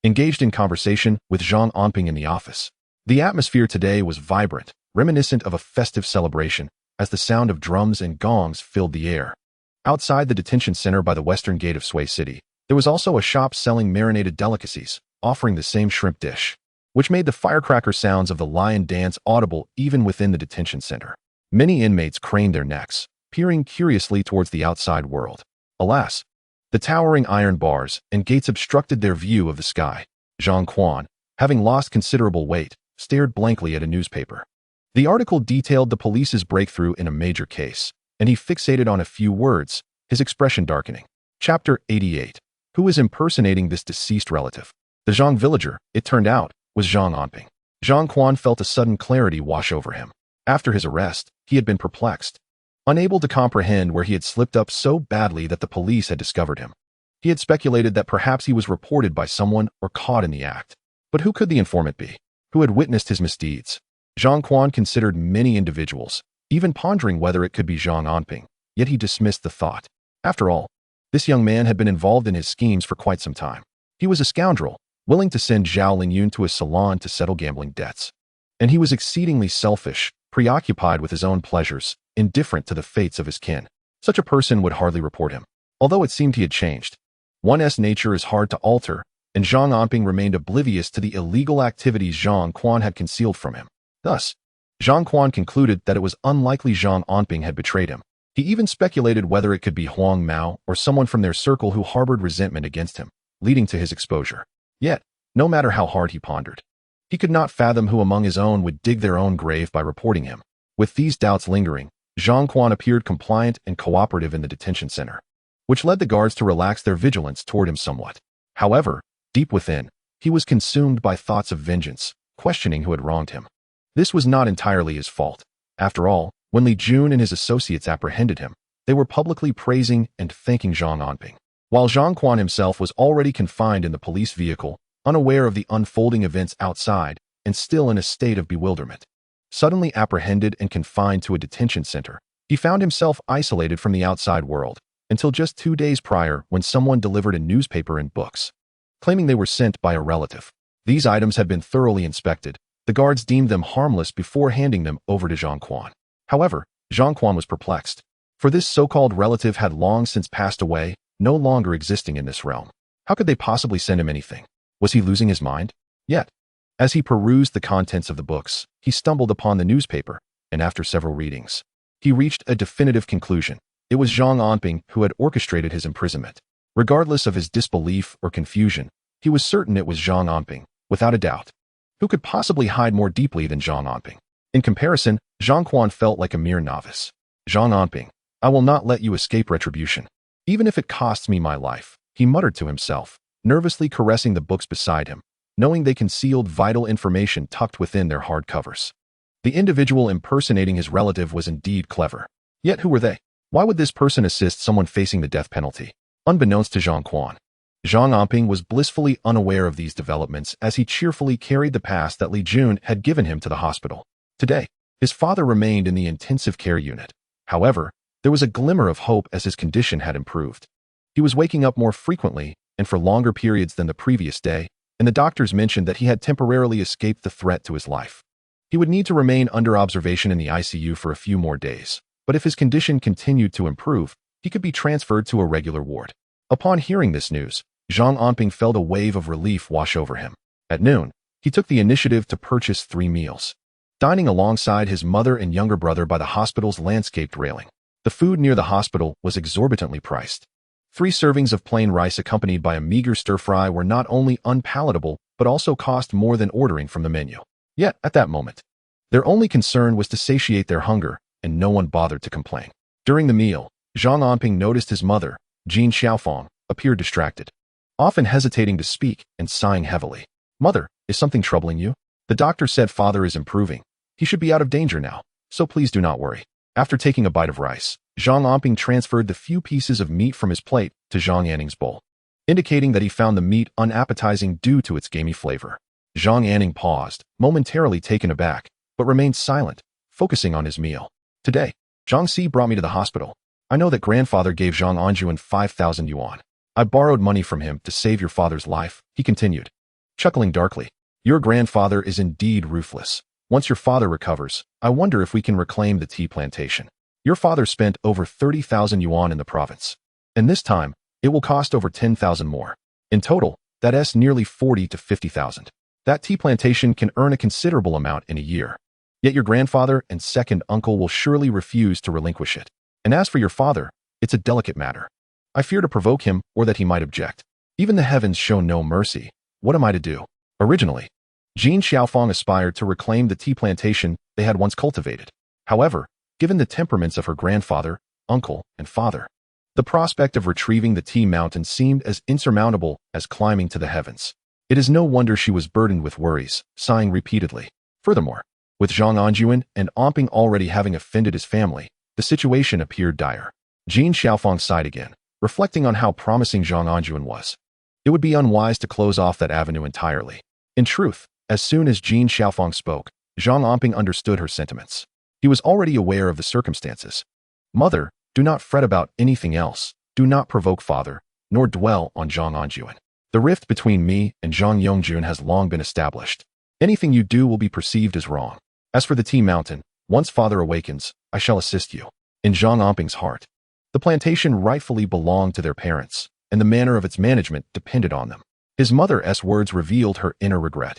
engaged in conversation with Zhang Anping in the office. The atmosphere today was vibrant, reminiscent of a festive celebration, as the sound of drums and gongs filled the air. Outside the detention center by the western gate of Sui City, there was also a shop selling marinated delicacies, offering the same shrimp dish, which made the firecracker sounds of the lion dance audible even within the detention center. Many inmates craned their necks, peering curiously towards the outside world. Alas, the towering iron bars and gates obstructed their view of the sky. Zhang Quan, having lost considerable weight, stared blankly at a newspaper. The article detailed the police's breakthrough in a major case, and he fixated on a few words, his expression darkening. Chapter 88. Who is impersonating this deceased relative? The Zhang villager, it turned out, was Zhang Anping. Zhang Quan felt a sudden clarity wash over him. After his arrest, he had been perplexed, unable to comprehend where he had slipped up so badly that the police had discovered him. He had speculated that perhaps he was reported by someone or caught in the act. But who could the informant be? Who had witnessed his misdeeds? Zhang Quan considered many individuals, even pondering whether it could be Zhang Anping, yet he dismissed the thought. After all, this young man had been involved in his schemes for quite some time. He was a scoundrel, willing to send Zhao Lingyun to a salon to settle gambling debts. And he was exceedingly selfish, preoccupied with his own pleasures, indifferent to the fates of his kin. Such a person would hardly report him, although it seemed he had changed. One's nature is hard to alter, and Zhang Anping remained oblivious to the illegal activities Zhang Quan had concealed from him. Thus, Zhang Quan concluded that it was unlikely Zhang Anping had betrayed him. He even speculated whether it could be Huang Mao or someone from their circle who harbored resentment against him, leading to his exposure. Yet, no matter how hard he pondered, he could not fathom who among his own would dig their own grave by reporting him. With these doubts lingering, Zhang Quan appeared compliant and cooperative in the detention center, which led the guards to relax their vigilance toward him somewhat. However, deep within, he was consumed by thoughts of vengeance, questioning who had wronged him. This was not entirely his fault. After all, when Li Jun and his associates apprehended him, they were publicly praising and thanking Zhang Anping, while Zhang Quan himself was already confined in the police vehicle, unaware of the unfolding events outside and still in a state of bewilderment. Suddenly apprehended and confined to a detention center, he found himself isolated from the outside world until just 2 days prior when someone delivered a newspaper and books, claiming they were sent by a relative. These items had been thoroughly inspected. The guards deemed them harmless before handing them over to Zhang Quan. However, Zhang Quan was perplexed, for this so-called relative had long since passed away, no longer existing in this realm. How could they possibly send him anything? Was he losing his mind? Yet, as he perused the contents of the books, he stumbled upon the newspaper, and after several readings, he reached a definitive conclusion. It was Zhang Anping who had orchestrated his imprisonment. Regardless of his disbelief or confusion, he was certain it was Zhang Anping, without a doubt. Who could possibly hide more deeply than Zhang Anping? In comparison, Zhang Quan felt like a mere novice. Zhang Anping, I will not let you escape retribution, even if it costs me my life, he muttered to himself, nervously caressing the books beside him, knowing they concealed vital information tucked within their hard covers. The individual impersonating his relative was indeed clever. Yet who were they? Why would this person assist someone facing the death penalty? Unbeknownst to Zhang Quan, Zhang Anping was blissfully unaware of these developments as he cheerfully carried the pass that Li Jun had given him to the hospital. Today, his father remained in the intensive care unit. However, there was a glimmer of hope as his condition had improved. He was waking up more frequently and for longer periods than the previous day, and the doctors mentioned that he had temporarily escaped the threat to his life. He would need to remain under observation in the ICU for a few more days, but if his condition continued to improve, he could be transferred to a regular ward. Upon hearing this news, Zhang Anping felt a wave of relief wash over him. At noon, he took the initiative to purchase 3 meals. Dining alongside his mother and younger brother by the hospital's landscaped railing. The food near the hospital was exorbitantly priced. 3 servings of plain rice accompanied by a meager stir-fry were not only unpalatable, but also cost more than ordering from the menu. Yet, at that moment, their only concern was to satiate their hunger, and no one bothered to complain. During the meal, Zhang Anping noticed his mother, Jin Xiaofang, appeared distracted, often hesitating to speak and sighing heavily. "Mother, is something troubling you? The doctor said father is improving. He should be out of danger now, so please do not worry." After taking a bite of rice, Zhang Anping transferred the few pieces of meat from his plate to Zhang Anning's bowl, indicating that he found the meat unappetizing due to its gamey flavor. Zhang Anning paused, momentarily taken aback, but remained silent, focusing on his meal. "Today, Zhang Si brought me to the hospital. I know that grandfather gave Zhang Anjuan 5,000 yuan. I borrowed money from him to save your father's life," he continued, chuckling darkly. "Your grandfather is indeed ruthless. Once your father recovers, I wonder if we can reclaim the tea plantation. Your father spent over 30,000 yuan in the province, and this time, it will cost over 10,000 more. In total, that's nearly 40 to 50,000. That tea plantation can earn a considerable amount in a year. Yet your grandfather and second uncle will surely refuse to relinquish it. And as for your father, it's a delicate matter. I fear to provoke him or that he might object. Even the heavens show no mercy. What am I to do?" Originally, Jin Xiaofang aspired to reclaim the tea plantation they had once cultivated. However, given the temperaments of her grandfather, uncle, and father, the prospect of retrieving the tea mountain seemed as insurmountable as climbing to the heavens. It is no wonder she was burdened with worries, sighing repeatedly. Furthermore, with Zhang Anjuan and Anping already having offended his family, the situation appeared dire. Jin Xiaofang sighed again, reflecting on how promising Zhang Anjuan was. It would be unwise to close off that avenue entirely. In truth, as soon as Jin Xiaofang spoke, Zhang Anping understood her sentiments. He was already aware of the circumstances. "Mother, do not fret about anything else. Do not provoke father, nor dwell on Zhang Anjuan. The rift between me and Zhang Yongjun has long been established. Anything you do will be perceived as wrong. As for the tea mountain, once father awakens, I shall assist you." In Zhang Anping's heart, the plantation rightfully belonged to their parents, and the manner of its management depended on them. His mother's words revealed her inner regret.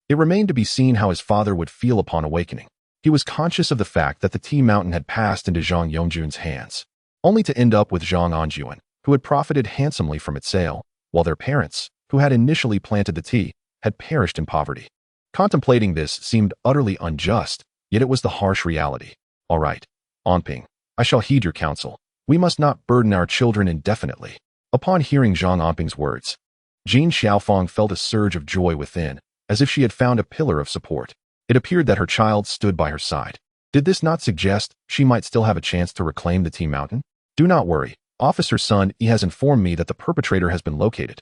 It remained to be seen how his father would feel upon awakening. He was conscious of the fact that the tea mountain had passed into Zhang Yongjun's hands, only to end up with Zhang Anjuan, who had profited handsomely from its sale, while their parents, who had initially planted the tea, had perished in poverty. Contemplating this seemed utterly unjust, yet it was the harsh reality. "All right, Anping, I shall heed your counsel. We must not burden our children indefinitely." Upon hearing Zhang Anping's words, Jin Xiaofang felt a surge of joy within, as if she had found a pillar of support. It appeared that her child stood by her side. Did this not suggest she might still have a chance to reclaim the tea mountain? "Do not worry. Officer Sun Yi has informed me that the perpetrator has been located,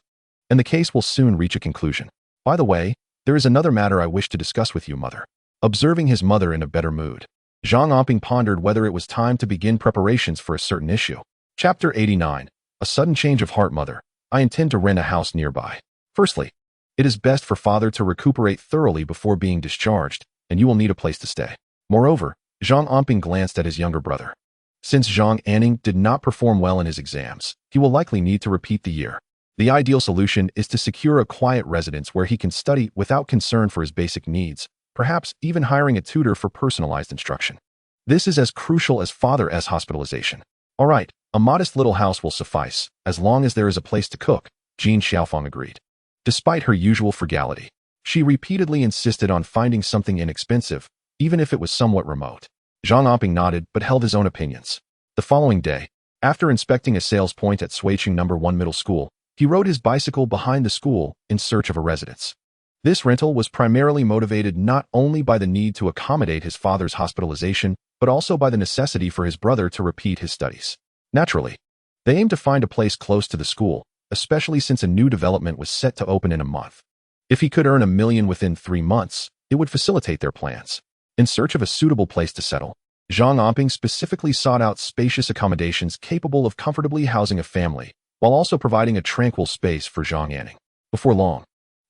and the case will soon reach a conclusion. By the way, there is another matter I wish to discuss with you, mother." Observing his mother in a better mood, Zhang Anping pondered whether it was time to begin preparations for a certain issue. Chapter 89. A sudden change of heart, mother. I intend to rent a house nearby. Firstly, it is best for father to recuperate thoroughly before being discharged, and you will need a place to stay. Moreover, Zhang Anping glanced at his younger brother. Since Zhang Anning did not perform well in his exams, he will likely need to repeat the year. The ideal solution is to secure a quiet residence where he can study without concern for his basic needs, perhaps even hiring a tutor for personalized instruction. This is as crucial as father's hospitalization. "All right, a modest little house will suffice, as long as there is a place to cook," Jin Xiaofang agreed. Despite her usual frugality, she repeatedly insisted on finding something inexpensive, even if it was somewhat remote. Zhang Anping nodded but held his own opinions. The following day, after inspecting a sales point at Suiqing No. 1 Middle School, he rode his bicycle behind the school in search of a residence. This rental was primarily motivated not only by the need to accommodate his father's hospitalization, but also by the necessity for his brother to repeat his studies. Naturally, They aimed to find a place close to the school, especially since a new development was set to open in a month. If he could earn $1 million within 3 months, it would facilitate their plans. In search of a suitable place to settle, Zhang Anping specifically sought out spacious accommodations capable of comfortably housing a family, while also providing a tranquil space for Zhang Anping. Before long,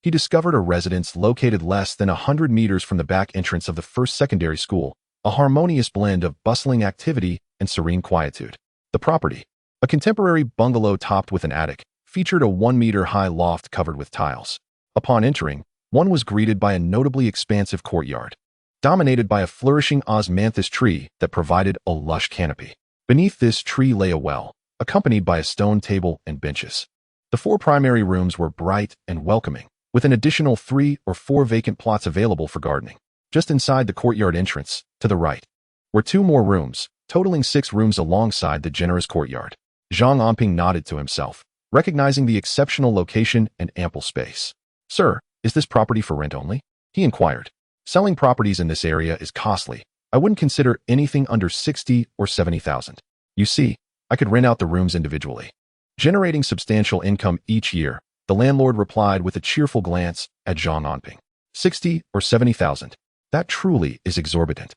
he discovered a residence located less than 100 meters from the back entrance of the first secondary school, a harmonious blend of bustling activity and serene quietude. The property, a contemporary bungalow topped with an attic, featured a 1-meter-high loft covered with tiles. Upon entering, one was greeted by a notably expansive courtyard, dominated by a flourishing osmanthus tree that provided a lush canopy. Beneath this tree lay a well, accompanied by a stone table and benches. The 4 primary rooms were bright and welcoming, with an additional 3 or 4 vacant plots available for gardening. Just inside the courtyard entrance, to the right, were 2 more rooms, totaling 6 rooms alongside the generous courtyard. Zhang Anping nodded to himself, recognizing the exceptional location and ample space. "Sir, is this property for rent only?" he inquired. "Selling properties in this area is costly. I wouldn't consider anything under 60 or 70,000. You see, I could rent out the rooms individually, generating substantial income each year," the landlord replied with a cheerful glance at Zhang Anping. 60 or 70,000. That truly is exorbitant.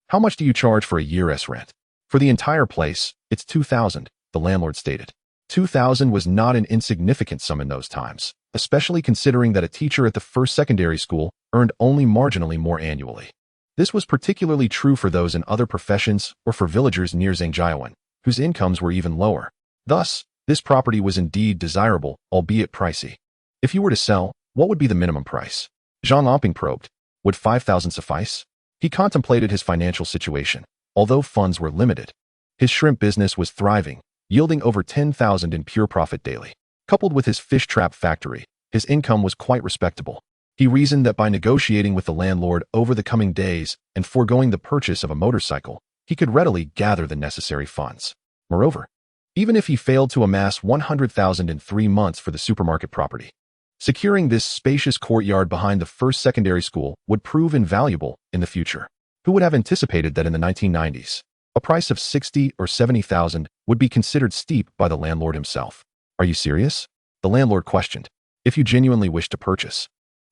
How much do you charge for a year's rent? For the entire place, it's 2,000, the landlord stated. 2,000 was not an insignificant sum in those times, especially considering that a teacher at the first secondary school earned only marginally more annually. This was particularly true for those in other professions or for villagers near Zhangjiawan, whose incomes were even lower. Thus, this property was indeed desirable, albeit pricey. If you were to sell, what would be the minimum price? Zhang Anping probed. Would 5,000 suffice? He contemplated his financial situation, although funds were limited. His shrimp business was thriving, yielding over 10,000 in pure profit daily. Coupled with his fish trap factory, his income was quite respectable. He reasoned that by negotiating with the landlord over the coming days and foregoing the purchase of a motorcycle, he could readily gather the necessary funds. Moreover, even if he failed to amass 100,000 in 3 months for the supermarket property, securing this spacious courtyard behind the first secondary school would prove invaluable in the future. Who would have anticipated that in the 1990s, a price of 60 or 70,000 would be considered steep by the landlord himself? "Are you serious?" the landlord questioned. "If you genuinely wish to purchase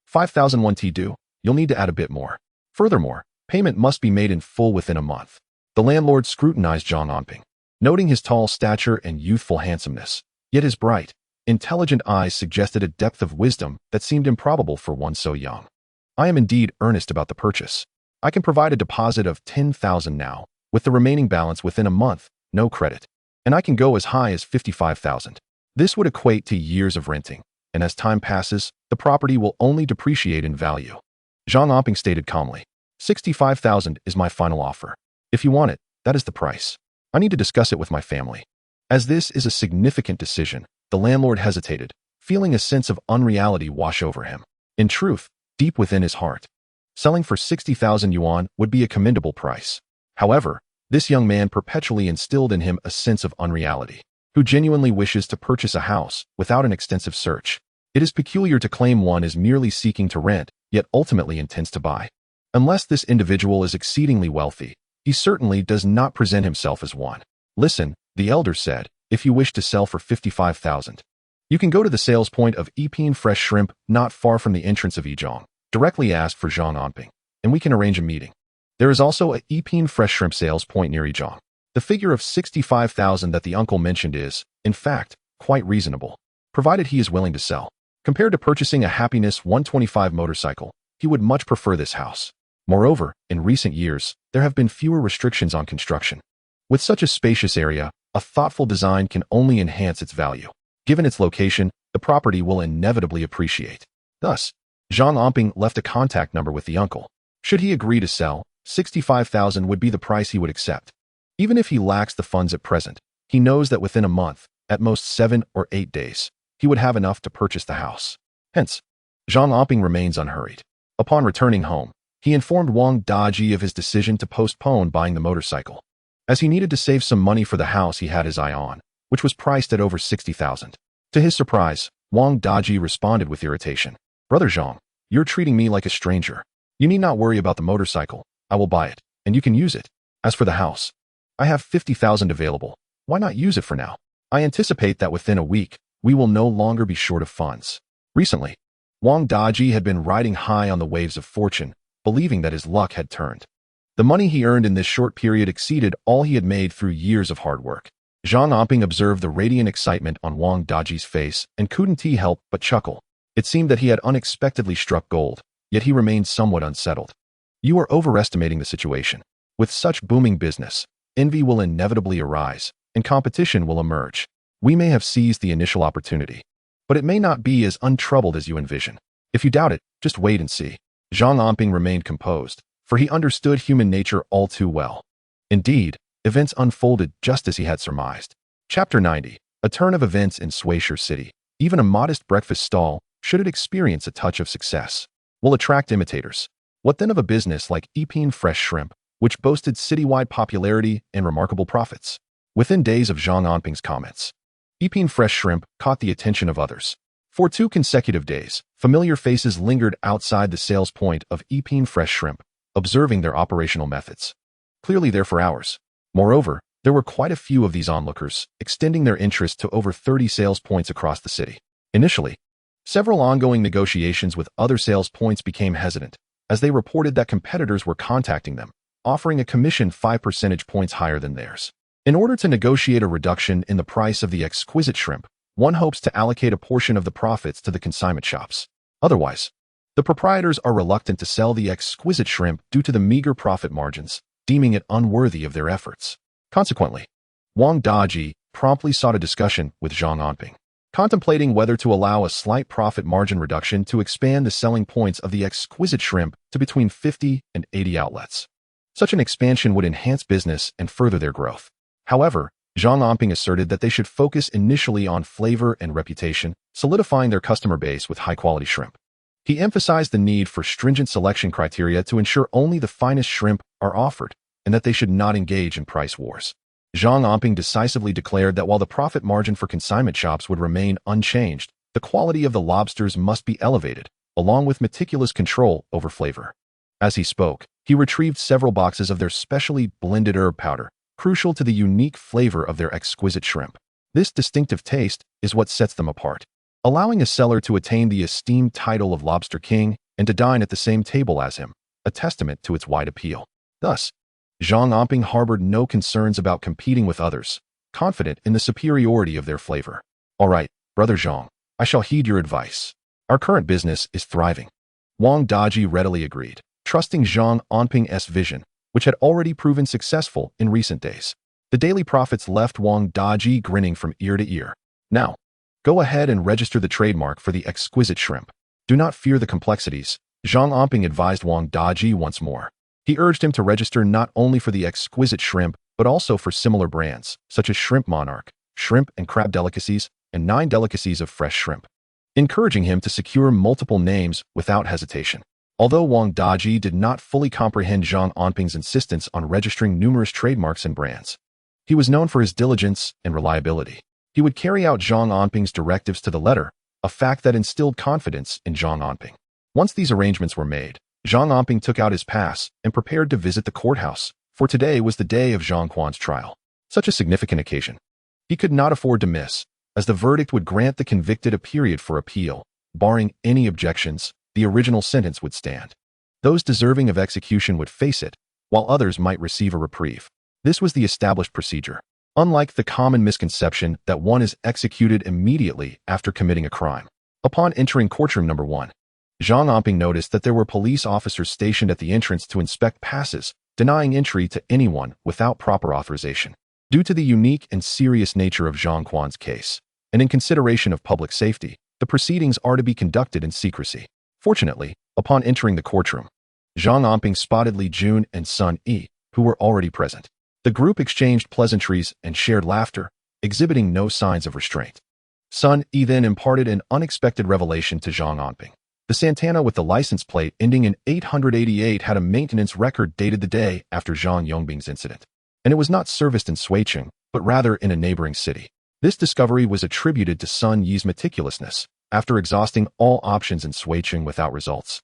5,001 do, you'll need to add a bit more. Furthermore, payment must be made in full within a month." The landlord scrutinized Zhang Anping, noting his tall stature and youthful handsomeness, yet his bright, intelligent eyes suggested a depth of wisdom that seemed improbable for one so young. "I am indeed earnest about the purchase. I can provide a deposit of 10,000 now, with the remaining balance within a month, no credit. And I can go as high as 55,000. This would equate to years of renting, and as time passes, the property will only depreciate in value." Zhang Anping stated calmly. 65,000 is my final offer. If you want it, that is the price. I need to discuss it with my family." As this is a significant decision, the landlord hesitated, feeling a sense of unreality wash over him. In truth, deep within his heart, selling for 60,000 yuan would be a commendable price. However, this young man perpetually instilled in him a sense of unreality. Who genuinely wishes to purchase a house without an extensive search? It is peculiar to claim one is merely seeking to rent, yet ultimately intends to buy. Unless this individual is exceedingly wealthy, he certainly does not present himself as one. "Listen," the elder said, "if you wish to sell for 55,000, you can go to the sales point of Epine Fresh Shrimp not far from the entrance of Yizhong. Directly ask for Zhang Anping, and we can arrange a meeting. There is also a Epine Fresh Shrimp sales point near Yizhong. The figure of 65,000 that the uncle mentioned is, in fact, quite reasonable, provided he is willing to sell. Compared to purchasing a Happiness 125 motorcycle, he would much prefer this house. Moreover, in recent years, there have been fewer restrictions on construction. With such a spacious area, a thoughtful design can only enhance its value. Given its location, the property will inevitably appreciate." Thus, Zhang Anping left a contact number with the uncle. Should he agree to sell, 65,000 would be the price he would accept. Even if he lacks the funds at present, he knows that within a month, at most 7 or 8 days, he would have enough to purchase the house. Hence, Zhang Anping remains unhurried. Upon returning home, he informed Wang Daji of his decision to postpone buying the motorcycle, as he needed to save some money for the house he had his eye on, which was priced at over 60,000. To his surprise, Wang Daji responded with irritation. "Brother Zhang, you're treating me like a stranger. You need not worry about the motorcycle. I will buy it, and you can use it. As for the house, I have 50,000 available. Why not use it for now? I anticipate that within a week, we will no longer be short of funds. Recently, Wang Daji had been riding high on the waves of fortune, believing that his luck had turned. The money he earned in this short period exceeded all he had made through years of hard work. Zhang Anping observed the radiant excitement on Wang Daji's face and couldn't help but chuckle. It seemed that he had unexpectedly struck gold, yet he remained somewhat unsettled. You are overestimating the situation. With such booming business, envy will inevitably arise, and competition will emerge. We may have seized the initial opportunity, but it may not be as untroubled as you envision. If you doubt it, just wait and see. Zhang Anping remained composed, for he understood human nature all too well. Indeed, events unfolded just as he had surmised. Chapter 90. A turn of events in Shuaisha City. Even a modest breakfast stall, should it experience a touch of success, will attract imitators. What then of a business like Atonement fresh shrimp, which boasted citywide popularity and remarkable profits? Within days of Zhang Anping's comments, Atonement fresh shrimp caught the attention of others. For 2 consecutive days, familiar faces lingered outside the sales point of Atonement fresh shrimp, observing their operational methods. Clearly there for hours. Moreover, there were quite a few of these onlookers, extending their interest to over 30 sales points across the city. Initially, several ongoing negotiations with other sales points became hesitant, as they reported that competitors were contacting them, offering a commission 5 percentage points higher than theirs. In order to negotiate a reduction in the price of the exquisite shrimp, one hopes to allocate a portion of the profits to the consignment shops. Otherwise, the proprietors are reluctant to sell the exquisite shrimp due to the meager profit margins, deeming it unworthy of their efforts. Consequently, Wang Daji promptly sought a discussion with Zhang Anping, contemplating whether to allow a slight profit margin reduction to expand the selling points of the exquisite shrimp to between 50 and 80 outlets. Such an expansion would enhance business and further their growth. However, Zhang Anping asserted that they should focus initially on flavor and reputation, solidifying their customer base with high-quality shrimp. He emphasized the need for stringent selection criteria to ensure only the finest shrimp are offered, and that they should not engage in price wars. Zhang Anping decisively declared that while the profit margin for consignment shops would remain unchanged, the quality of the lobsters must be elevated, along with meticulous control over flavor. As he spoke, he retrieved several boxes of their specially blended herb powder, crucial to the unique flavor of their exquisite shrimp. This distinctive taste is what sets them apart, allowing a seller to attain the esteemed title of Lobster King and to dine at the same table as him, a testament to its wide appeal. Thus, Zhang Anping harbored no concerns about competing with others, confident in the superiority of their flavor. All right, Brother Zhang, I shall heed your advice. Our current business is thriving. Wang Daji readily agreed, trusting Zhang Anping's vision, which had already proven successful in recent days. The daily profits left Wang Daji grinning from ear to ear. Now, go ahead and register the trademark for the exquisite shrimp. Do not fear the complexities, Zhang Anping advised Wang Daji once more. He urged him to register not only for the exquisite shrimp, but also for similar brands, such as Shrimp Monarch, shrimp and crab delicacies, and 9 delicacies of fresh shrimp, encouraging him to secure multiple names without hesitation. Although Wang Daji did not fully comprehend Zhang Anping's insistence on registering numerous trademarks and brands, he was known for his diligence and reliability. He would carry out Zhang Anping's directives to the letter, a fact that instilled confidence in Zhang Anping. Once these arrangements were made, Zhang Anping took out his pass and prepared to visit the courthouse, for today was the day of Zhang Quan's trial. Such a significant occasion he could not afford to miss, as the verdict would grant the convicted a period for appeal. Barring any objections, the original sentence would stand. Those deserving of execution would face it, while others might receive a reprieve. This was the established procedure, unlike the common misconception that one is executed immediately after committing a crime. Upon entering courtroom number 1, Zhang Anping noticed that there were police officers stationed at the entrance to inspect passes, denying entry to anyone without proper authorization. Due to the unique and serious nature of Zhang Quan's case, and in consideration of public safety, the proceedings are to be conducted in secrecy. Fortunately, upon entering the courtroom, Zhang Anping spotted Li Jun and Sun Yi, who were already present. The group exchanged pleasantries and shared laughter, exhibiting no signs of restraint. Sun Yi then imparted an unexpected revelation to Zhang Anping. The Santana with the license plate ending in 888 had a maintenance record dated the day after Zhang Yongbing's incident, and it was not serviced in Suicheng, but rather in a neighboring city. This discovery was attributed to Sun Yi's meticulousness. After exhausting all options in Suicheng without results,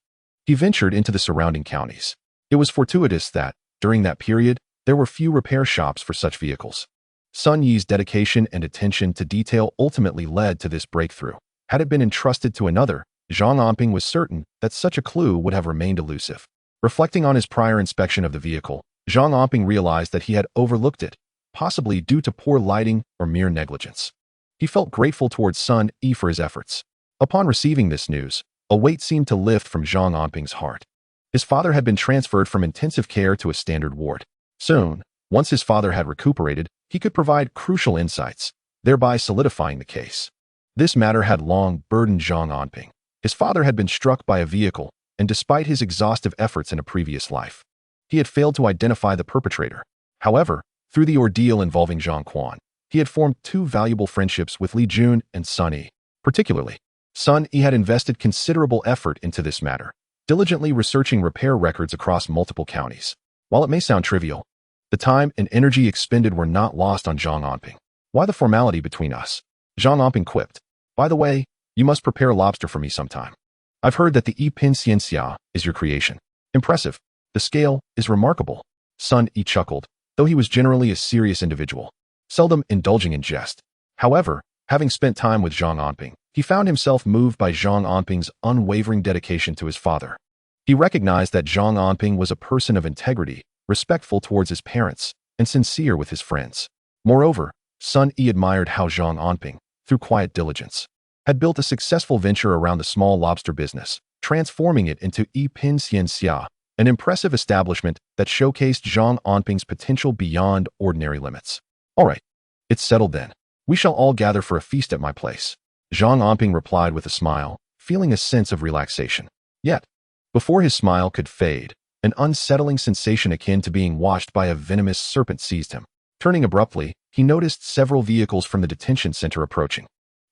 he ventured into the surrounding counties. It was fortuitous that, during that period, there were few repair shops for such vehicles. Sun Yi's dedication and attention to detail ultimately led to this breakthrough. Had it been entrusted to another, Zhang Anping was certain that such a clue would have remained elusive. Reflecting on his prior inspection of the vehicle, Zhang Anping realized that he had overlooked it, possibly due to poor lighting or mere negligence. He felt grateful towards Sun Yi for his efforts. Upon receiving this news, a weight seemed to lift from Zhang Anping's heart. His father had been transferred from intensive care to a standard ward. Soon, once his father had recuperated, he could provide crucial insights, thereby solidifying the case. This matter had long burdened Zhang Anping. His father had been struck by a vehicle, and despite his exhaustive efforts in a previous life, he had failed to identify the perpetrator. However, through the ordeal involving Zhang Quan, he had formed two valuable friendships with Li Jun and Sun Yi. Particularly, Sun Yi had invested considerable effort into this matter, diligently researching repair records across multiple counties. While it may sound trivial, the time and energy expended were not lost on Zhang Anping. Why the formality between us? Zhang Anping quipped. By the way, you must prepare lobster for me sometime. I've heard that the Yipin Xianxia is your creation. Impressive. The scale is remarkable. Sun Yi chuckled, though he was generally a serious individual, seldom indulging in jest. However, having spent time with Zhang Anping, he found himself moved by Zhang Anping's unwavering dedication to his father. He recognized that Zhang Anping was a person of integrity, respectful towards his parents, and sincere with his friends. Moreover, Sun Yi admired how Zhang Anping, through quiet diligence, had built a successful venture around the small lobster business, transforming it into Yipin Xianxia, an impressive establishment that showcased Zhang Anping's potential beyond ordinary limits. All right, it's settled then. We shall all gather for a feast at my place. Zhang Anping replied with a smile, feeling a sense of relaxation. Yet, before his smile could fade, an unsettling sensation akin to being washed by a venomous serpent seized him. Turning abruptly, he noticed several vehicles from the detention center approaching.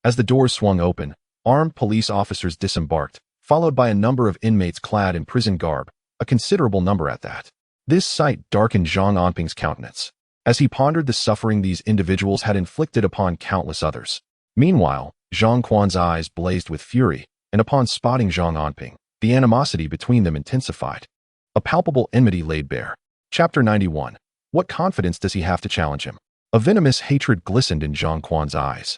As the doors swung open, armed police officers disembarked, followed by a number of inmates clad in prison garb, a considerable number at that. This sight darkened Zhang Anping's countenance, as he pondered the suffering these individuals had inflicted upon countless others. Meanwhile, Zhang Quan's eyes blazed with fury, and upon spotting Zhang Anping, the animosity between them intensified. A palpable enmity laid bare. Chapter 91. What confidence does he have to challenge him? A venomous hatred glistened in Zhang Quan's eyes,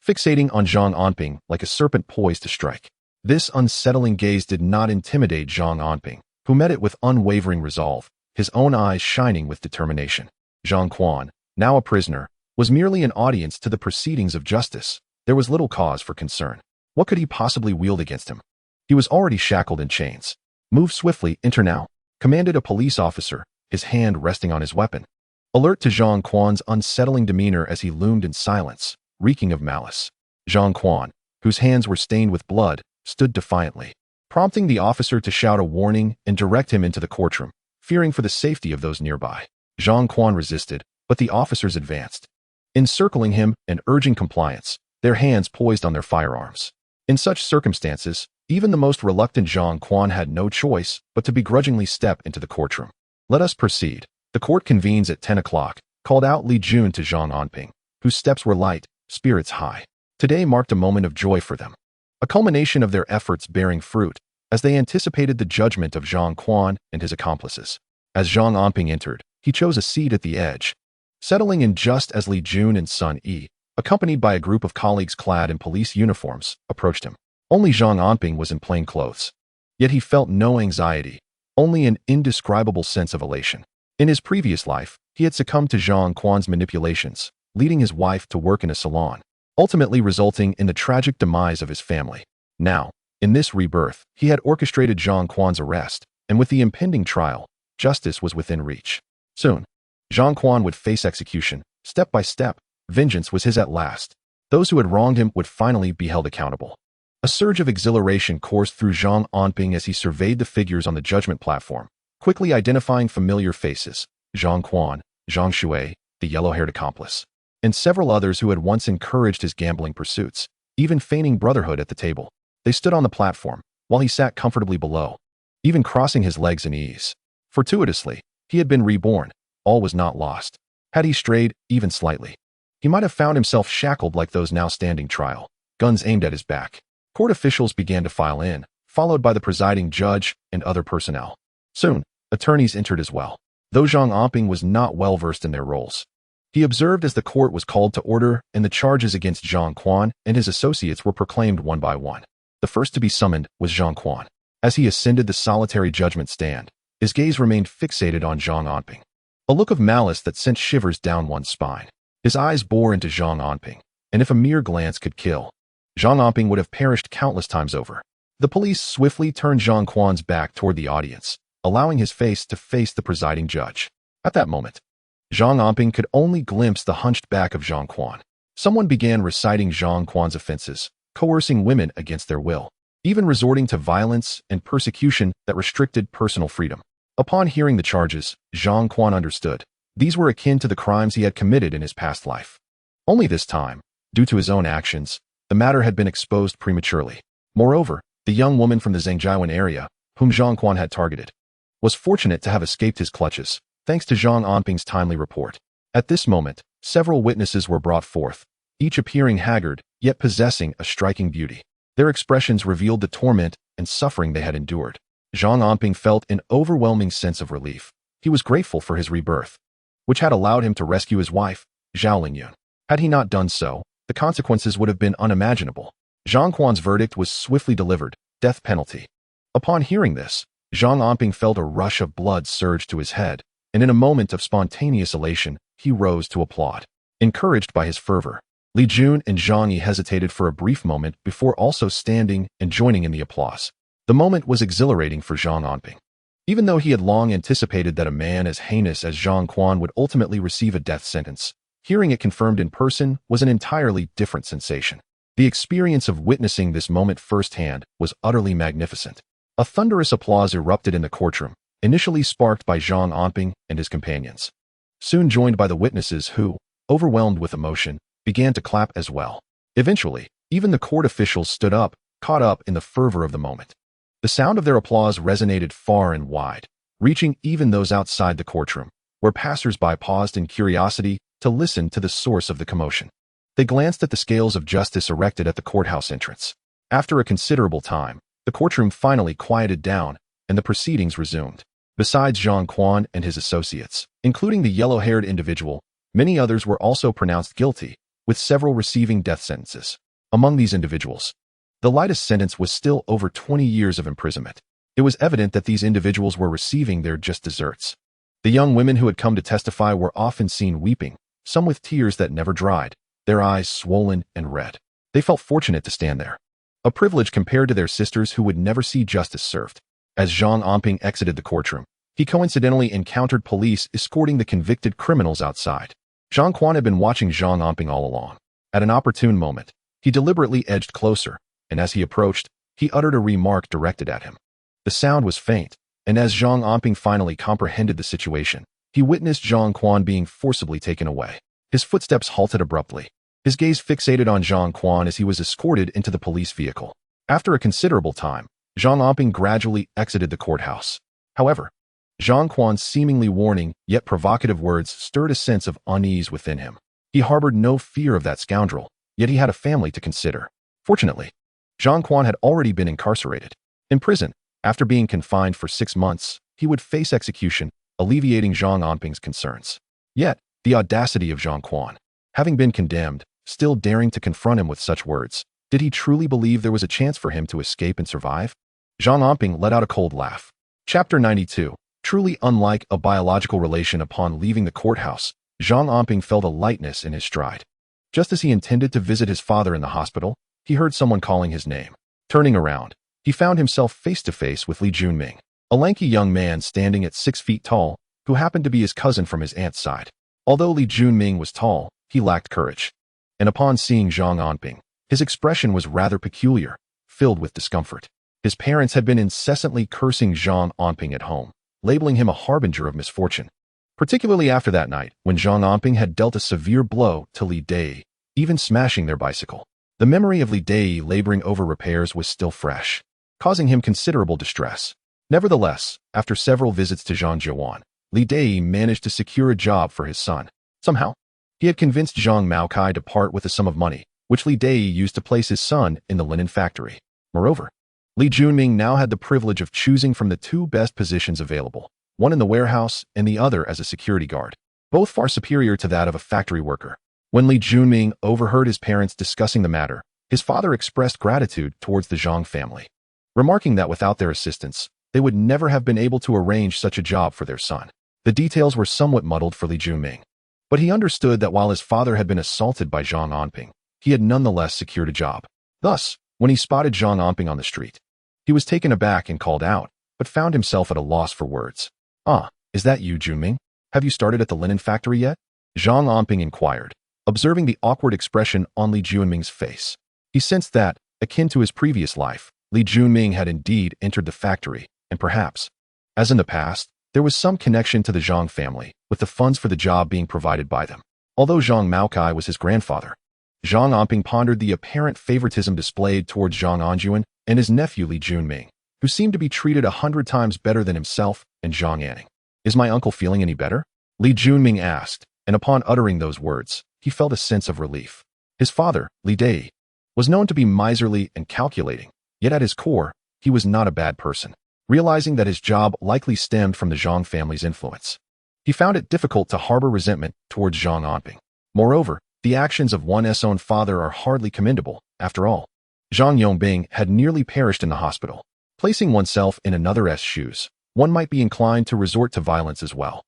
fixating on Zhang Anping like a serpent poised to strike. This unsettling gaze did not intimidate Zhang Anping, who met it with unwavering resolve, his own eyes shining with determination. Zhang Quan, now a prisoner, was merely an audience to the proceedings of justice. There was little cause for concern. What could he possibly wield against him? He was already shackled in chains. Move swiftly, enter now, commanded a police officer, his hand resting on his weapon. Alert to Zhang Quan's unsettling demeanor as he loomed in silence, reeking of malice. Zhang Quan, whose hands were stained with blood, stood defiantly, prompting the officer to shout a warning and direct him into the courtroom, fearing for the safety of those nearby. Zhang Quan resisted, but the officers advanced, encircling him and urging compliance, their hands poised on their firearms. In such circumstances, even the most reluctant Zhang Quan had no choice but to begrudgingly step into the courtroom. Let us proceed. The court convenes at 10 o'clock, called out Li Jun to Zhang Anping, whose steps were light, spirits high. Today marked a moment of joy for them, a culmination of their efforts bearing fruit, as they anticipated the judgment of Zhang Quan and his accomplices. As Zhang Anping entered, he chose a seat at the edge, settling in just as Li Jun and Sun Yi, accompanied by a group of colleagues clad in police uniforms, approached him. Only Zhang Anping was in plain clothes. Yet he felt no anxiety, only an indescribable sense of elation. In his previous life, he had succumbed to Zhang Quan's manipulations, leading his wife to work in a salon, ultimately resulting in the tragic demise of his family. Now, in this rebirth, he had orchestrated Zhang Quan's arrest, and with the impending trial, justice was within reach. Soon, Zhang Quan would face execution, step by step. Vengeance was his at last. Those who had wronged him would finally be held accountable. A surge of exhilaration coursed through Zhang Anping as he surveyed the figures on the judgment platform, quickly identifying familiar faces: Zhang Quan, Zhang Shui, the yellow-haired accomplice, and several others who had once encouraged his gambling pursuits, even feigning brotherhood at the table. They stood on the platform, while he sat comfortably below, even crossing his legs in ease. Fortuitously, he had been reborn. All was not lost. Had he strayed, even slightly, he might have found himself shackled like those now standing trial, guns aimed at his back. Court officials began to file in, followed by the presiding judge and other personnel. Soon, attorneys entered as well. Though Zhang Anping was not well versed in their roles, He observed as the court was called to order and the charges against Zhang Quan and his associates were proclaimed one by one. The first to be summoned was Zhang Quan. As he ascended the solitary judgment stand, his gaze remained fixated on Zhang Anping. A look of malice that sent shivers down one's spine. His eyes bore into Zhang Anping, and if a mere glance could kill, Zhang Anping would have perished countless times over. The police swiftly turned Zhang Quan's back toward the audience, allowing his face to face the presiding judge. At that moment, Zhang Anping could only glimpse the hunched back of Zhang Quan. Someone began reciting Zhang Quan's offenses, coercing women against their will, even resorting to violence and persecution that restricted personal freedom. Upon hearing the charges, Zhang Quan understood. These were akin to the crimes he had committed in his past life. Only this time, due to his own actions, the matter had been exposed prematurely. Moreover, the young woman from the Zhangjiawan area, whom Zhang Quan had targeted, was fortunate to have escaped his clutches, thanks to Zhang Anping's timely report. At this moment, several witnesses were brought forth, each appearing haggard, yet possessing a striking beauty. Their expressions revealed the torment and suffering they had endured. Zhang Anping felt an overwhelming sense of relief. He was grateful for his rebirth, which had allowed him to rescue his wife, Zhao Lingyun. Had he not done so, the consequences would have been unimaginable. Zhang Quan's verdict was swiftly delivered, death penalty. Upon hearing this, Zhang Anping felt a rush of blood surge to his head, and in a moment of spontaneous elation, he rose to applaud. Encouraged by his fervor, Li Jun and Zhang Yi hesitated for a brief moment before also standing and joining in the applause. The moment was exhilarating for Zhang Anping. Even though he had long anticipated that a man as heinous as Zhang Quan would ultimately receive a death sentence, hearing it confirmed in person was an entirely different sensation. The experience of witnessing this moment firsthand was utterly magnificent. A thunderous applause erupted in the courtroom, initially sparked by Zhang Anping and his companions, soon joined by the witnesses who, overwhelmed with emotion, began to clap as well. Eventually, even the court officials stood up, caught up in the fervor of the moment. The sound of their applause resonated far and wide, reaching even those outside the courtroom, where passers-by paused in curiosity to listen to the source of the commotion. They glanced at the scales of justice erected at the courthouse entrance. After a considerable time, the courtroom finally quieted down, and the proceedings resumed. Besides Zhang Quan and his associates, including the yellow-haired individual, many others were also pronounced guilty, with several receiving death sentences. Among these individuals, the lightest sentence was still over 20 years of imprisonment. It was evident that these individuals were receiving their just desserts. The young women who had come to testify were often seen weeping, some with tears that never dried, their eyes swollen and red. They felt fortunate to stand there, a privilege compared to their sisters who would never see justice served. As Zhang Anping exited the courtroom, he coincidentally encountered police escorting the convicted criminals outside. Zhang Quan had been watching Zhang Anping all along. At an opportune moment, he deliberately edged closer, and as he approached, he uttered a remark directed at him. The sound was faint, and as Zhang Anping finally comprehended the situation, he witnessed Zhang Quan being forcibly taken away. His footsteps halted abruptly, his gaze fixated on Zhang Quan as he was escorted into the police vehicle. After a considerable time, Zhang Anping gradually exited the courthouse. However, Zhang Quan's seemingly warning yet provocative words stirred a sense of unease within him. He harbored no fear of that scoundrel, yet he had a family to consider. Fortunately, Zhang Quan had already been incarcerated. In prison, after being confined for 6 months, he would face execution, alleviating Zhang Anping's concerns. Yet, the audacity of Zhang Quan, having been condemned, still daring to confront him with such words, did he truly believe there was a chance for him to escape and survive? Zhang Anping let out a cold laugh. Chapter 92. Truly unlike a biological relation upon leaving the courthouse, Zhang Anping felt a lightness in his stride. Just as he intended to visit his father in the hospital, he heard someone calling his name. Turning around, he found himself face to face with Li Junming, a lanky young man standing at 6 feet tall, who happened to be his cousin from his aunt's side. Although Li Junming was tall, he lacked courage. And upon seeing Zhang Anping, his expression was rather peculiar, filled with discomfort. His parents had been incessantly cursing Zhang Anping at home, labeling him a harbinger of misfortune. Particularly after that night, when Zhang Anping had dealt a severe blow to Li Dai, even smashing their bicycle. The memory of Li Dai laboring over repairs was still fresh, causing him considerable distress. Nevertheless, after several visits to Zhangjiawan, Li Dai managed to secure a job for his son. Somehow, he had convinced Zhang Maokai to part with a sum of money, which Li Dai used to place his son in the linen factory. Moreover, Li Junming now had the privilege of choosing from the 2 best positions available, one in the warehouse and the other as a security guard. both far superior to that of a factory worker. When Li Junming overheard his parents discussing the matter, his father expressed gratitude towards the Zhang family, remarking that without their assistance, they would never have been able to arrange such a job for their son. The details were somewhat muddled for Li Junming, but he understood that while his father had been assaulted by Zhang Anping, he had nonetheless secured a job. Thus, when he spotted Zhang Anping on the street, he was taken aback and called out, but found himself at a loss for words. "Ah, is that you, Junming? Have you started at the linen factory yet?" Zhang Anping inquired, observing the awkward expression on Li Junming's face. He sensed that, akin to his previous life, Li Junming had indeed entered the factory, and perhaps, as in the past, there was some connection to the Zhang family, with the funds for the job being provided by them. Although Zhang Maokai was his grandfather, Zhang Anping pondered the apparent favoritism displayed towards Zhang Anjuan and his nephew Li Junming, who seemed to be treated 100 times better than himself and Zhang Anning. "Is my uncle feeling any better?" Li Junming asked, and upon uttering those words, he felt a sense of relief. His father, Li Dai, was known to be miserly and calculating, yet at his core, he was not a bad person. Realizing that his job likely stemmed from the Zhang family's influence, he found it difficult to harbor resentment towards Zhang Anping. Moreover, the actions of one's own father are hardly commendable. After all, Zhang Yongbing had nearly perished in the hospital. Placing oneself in another's shoes, one might be inclined to resort to violence as well.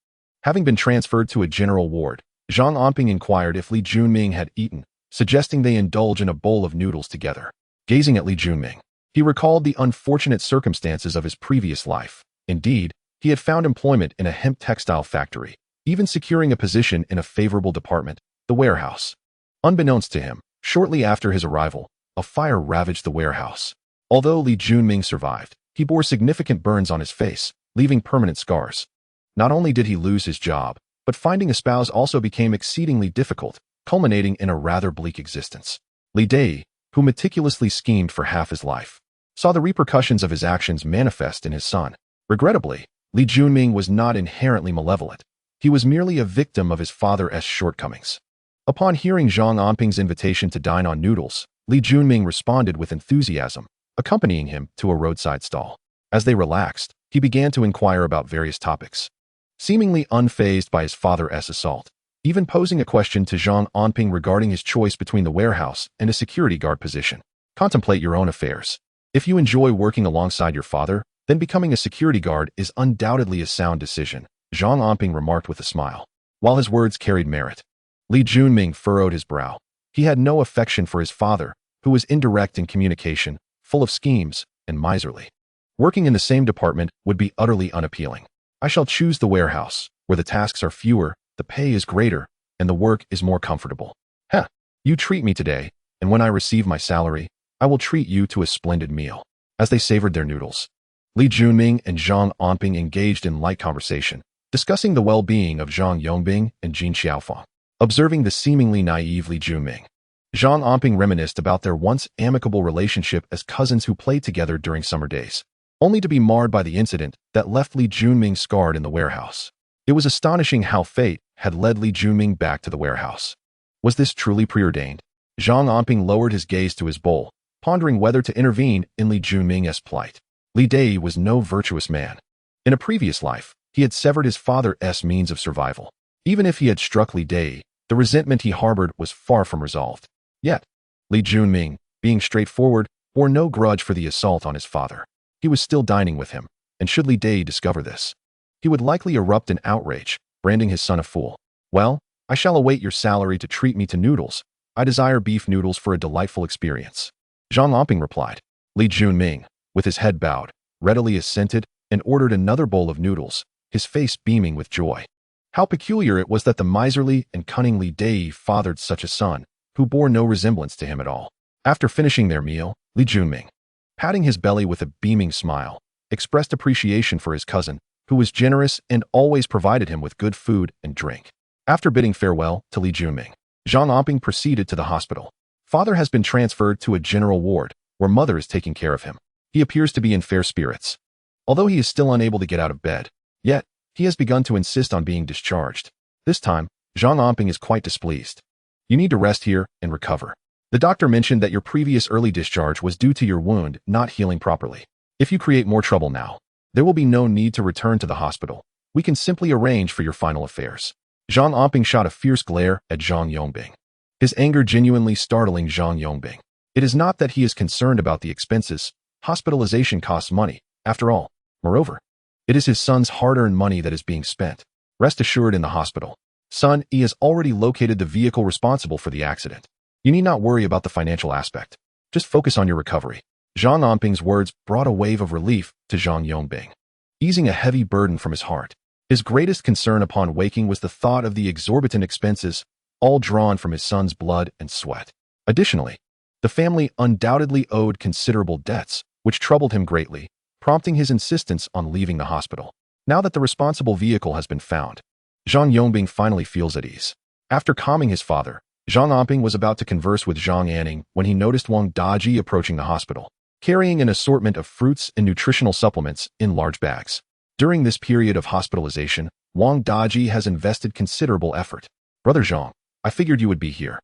Having been transferred to a general ward, Zhang Anping inquired if Li Junming had eaten, suggesting they indulge in a bowl of noodles together. Gazing at Li Junming, he recalled the unfortunate circumstances of his previous life. Indeed, he had found employment in a hemp textile factory, even securing a position in a favorable department, the warehouse. Unbeknownst to him, shortly after his arrival, a fire ravaged the warehouse. Although Li Junming survived, he bore significant burns on his face, leaving permanent scars. Not only did he lose his job, but finding a spouse also became exceedingly difficult, culminating in a rather bleak existence. Li Dai, who meticulously schemed for half his life, saw the repercussions of his actions manifest in his son. Regrettably, Li Junming was not inherently malevolent. He was merely a victim of his father's shortcomings. Upon hearing Zhang Anping's invitation to dine on noodles, Li Junming responded with enthusiasm, accompanying him to a roadside stall. As they relaxed, he began to inquire about various topics, seemingly unfazed by his father's assault, even posing a question to Zhang Anping regarding his choice between the warehouse and a security guard position. "Contemplate your own affairs. If you enjoy working alongside your father, then becoming a security guard is undoubtedly a sound decision," Zhang Anping remarked with a smile. While his words carried merit, Li Junming furrowed his brow. He had no affection for his father, who was indirect in communication, full of schemes, and miserly. Working in the same department would be utterly unappealing. "I shall choose the warehouse, where the tasks are fewer, the pay is greater, and the work is more comfortable." "Heh, you treat me today, and when I receive my salary, I will treat you to a splendid meal." As they savored their noodles, Li Junming and Zhang Anping engaged in light conversation, discussing the well-being of Zhang Yongbing and Jin Xiaofang. Observing the seemingly naive Li Junming, Zhang Anping reminisced about their once amicable relationship as cousins who played together during summer days, only to be marred by the incident that left Li Junming scarred in the warehouse. It was astonishing how fate had led Li Junming back to the warehouse. Was this truly preordained? Zhang Anping lowered his gaze to his bowl, pondering whether to intervene in Li Junming's plight. Li Dai was no virtuous man. In a previous life, he had severed his father's means of survival. Even if he had struck Li Dai, the resentment he harbored was far from resolved. Yet, Li Junming, being straightforward, bore no grudge for the assault on his father. He was still dining with him, and should Li Dai discover this, he would likely erupt in outrage, branding his son a fool. "Well, I shall await your salary to treat me to noodles. I desire beef noodles for a delightful experience," Zhang Anping replied. Li Junming, with his head bowed, readily assented and ordered another bowl of noodles, his face beaming with joy. How peculiar it was that the miserly and cunning Li Dai fathered such a son, who bore no resemblance to him at all. After finishing their meal, Li Junming, patting his belly with a beaming smile, expressed appreciation for his cousin, who was generous and always provided him with good food and drink. After bidding farewell to Li Junming, Zhang Anping proceeded to the hospital. Father has been transferred to a general ward, where mother is taking care of him. He appears to be in fair spirits. Although he is still unable to get out of bed, yet, he has begun to insist on being discharged. This time, Zhang Anping is quite displeased. "You need to rest here and recover. The doctor mentioned that your previous early discharge was due to your wound not healing properly. If you create more trouble now, there will be no need to return to the hospital. We can simply arrange for your final affairs." Zhang Anping shot a fierce glare at Zhang Yongbing, his anger genuinely startling Zhang Yongbing. It is not that he is concerned about the expenses. Hospitalization costs money, after all. Moreover, it is his son's hard-earned money that is being spent. Rest assured in the hospital. Son, he has already located the vehicle responsible for the accident. You need not worry about the financial aspect. Just focus on your recovery. Zhang Anping's words brought a wave of relief to Zhang Yongbing, easing a heavy burden from his heart. His greatest concern upon waking was the thought of the exorbitant expenses, all drawn from his son's blood and sweat. Additionally, the family undoubtedly owed considerable debts, which troubled him greatly, prompting his insistence on leaving the hospital. Now that the responsible vehicle has been found, Zhang Yongbing finally feels at ease. After calming his father, Zhang Anping was about to converse with Zhang Anning when he noticed Wang Daji approaching the hospital, carrying an assortment of fruits and nutritional supplements in large bags. During this period of hospitalization, Wang Daji has invested considerable effort. Brother Zhang, I figured you would be here.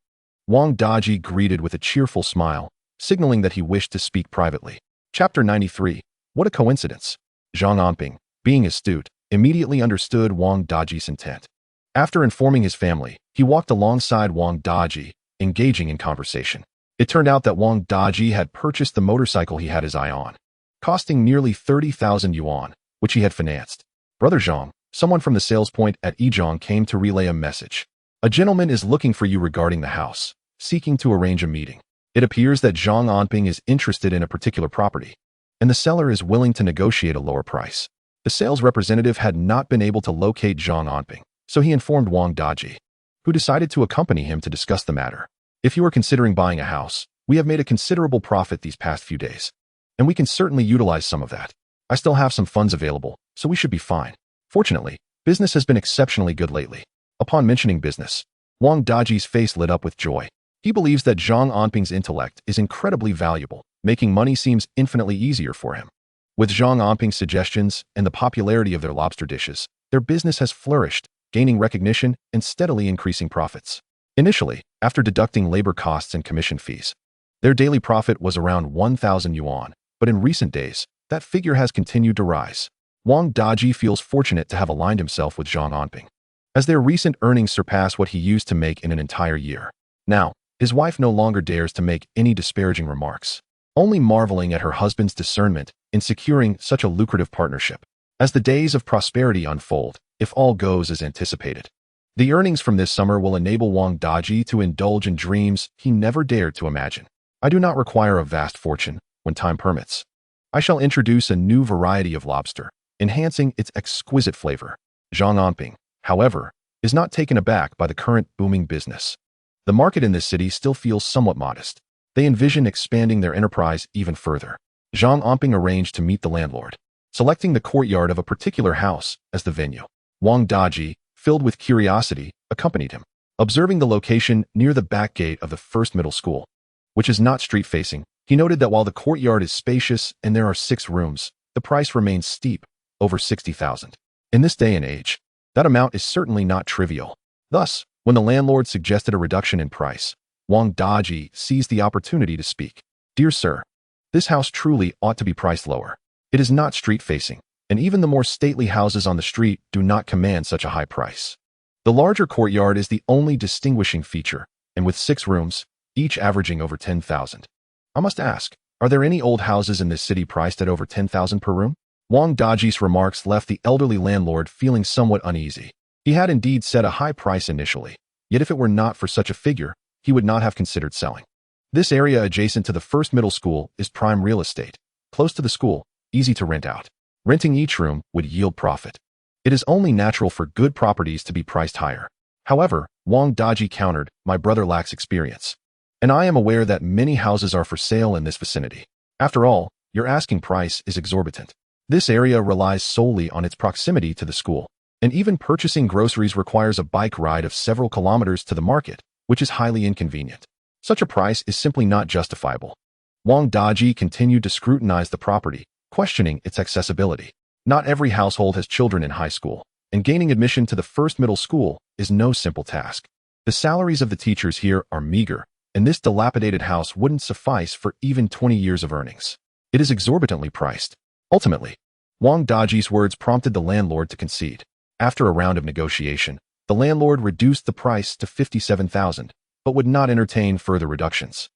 Wang Daji greeted with a cheerful smile, signaling that he wished to speak privately. Chapter 93. What a coincidence. Zhang Anping, being astute, immediately understood Wang Daji's intent. After informing his family, he walked alongside Wang Daji, engaging in conversation. It turned out that Wang Daji had purchased the motorcycle he had his eye on, costing nearly 30,000 yuan, which he had financed. Brother Zhang, someone from the sales point at Yizhong came to relay a message. A gentleman is looking for you regarding the house, seeking to arrange a meeting. It appears that Zhang Anping is interested in a particular property, and the seller is willing to negotiate a lower price. The sales representative had not been able to locate Zhang Anping, so he informed Wang Daji, who decided to accompany him to discuss the matter. If you are considering buying a house, we have made a considerable profit these past few days, and we can certainly utilize some of that. I still have some funds available, so we should be fine. Fortunately, business has been exceptionally good lately. Upon mentioning business, Wang Daji's face lit up with joy. He believes that Zhang Anping's intellect is incredibly valuable, making money seems infinitely easier for him. With Zhang Anping's suggestions and the popularity of their lobster dishes, their business has flourished, gaining recognition and steadily increasing profits. Initially, after deducting labor costs and commission fees, their daily profit was around 1,000 yuan, but in recent days, that figure has continued to rise. Wang Daji feels fortunate to have aligned himself with Zhang Anping, as their recent earnings surpass what he used to make in an entire year. Now, his wife no longer dares to make any disparaging remarks, only marveling at her husband's discernment in securing such a lucrative partnership. As the days of prosperity unfold, if all goes as anticipated, the earnings from this summer will enable Wang Daji to indulge in dreams he never dared to imagine. I do not require a vast fortune when time permits. I shall introduce a new variety of lobster, enhancing its exquisite flavor. Zhang Anping, however, is not taken aback by the current booming business. The market in this city still feels somewhat modest. They envision expanding their enterprise even further. Zhang Anping arranged to meet the landlord, selecting the courtyard of a particular house as the venue. Wang Daji, filled with curiosity, accompanied him. Observing the location near the back gate of the first middle school, which is not street-facing, he noted that while the courtyard is spacious and there are 6 rooms, the price remains steep, over 60,000. In this day and age, that amount is certainly not trivial. Thus, when the landlord suggested a reduction in price, Wang Daji seized the opportunity to speak. Dear sir, this house truly ought to be priced lower. It is not street-facing, and even the more stately houses on the street do not command such a high price. The larger courtyard is the only distinguishing feature, and with 6 rooms, each averaging over 10,000. I must ask, are there any old houses in this city priced at over 10,000 per room? Wang Daji's remarks left the elderly landlord feeling somewhat uneasy. He had indeed set a high price initially, yet if it were not for such a figure, he would not have considered selling. This area adjacent to the first middle school is prime real estate, close to the school, easy to rent out. Renting each room would yield profit. It is only natural for good properties to be priced higher. However, Wang Daji countered, my brother lacks experience, and I am aware that many houses are for sale in this vicinity. After all, your asking price is exorbitant. This area relies solely on its proximity to the school, and even purchasing groceries requires a bike ride of several kilometers to the market, which is highly inconvenient. Such a price is simply not justifiable. Wang Daji continued to scrutinize the property, questioning its accessibility. Not every household has children in high school, and gaining admission to the first middle school is no simple task. The salaries of the teachers here are meager, and this dilapidated house wouldn't suffice for even 20 years of earnings. It is exorbitantly priced. Ultimately, Wang Daji's words prompted the landlord to concede. After a round of negotiation, The landlord reduced the price to 57,000, but would not entertain further reductions.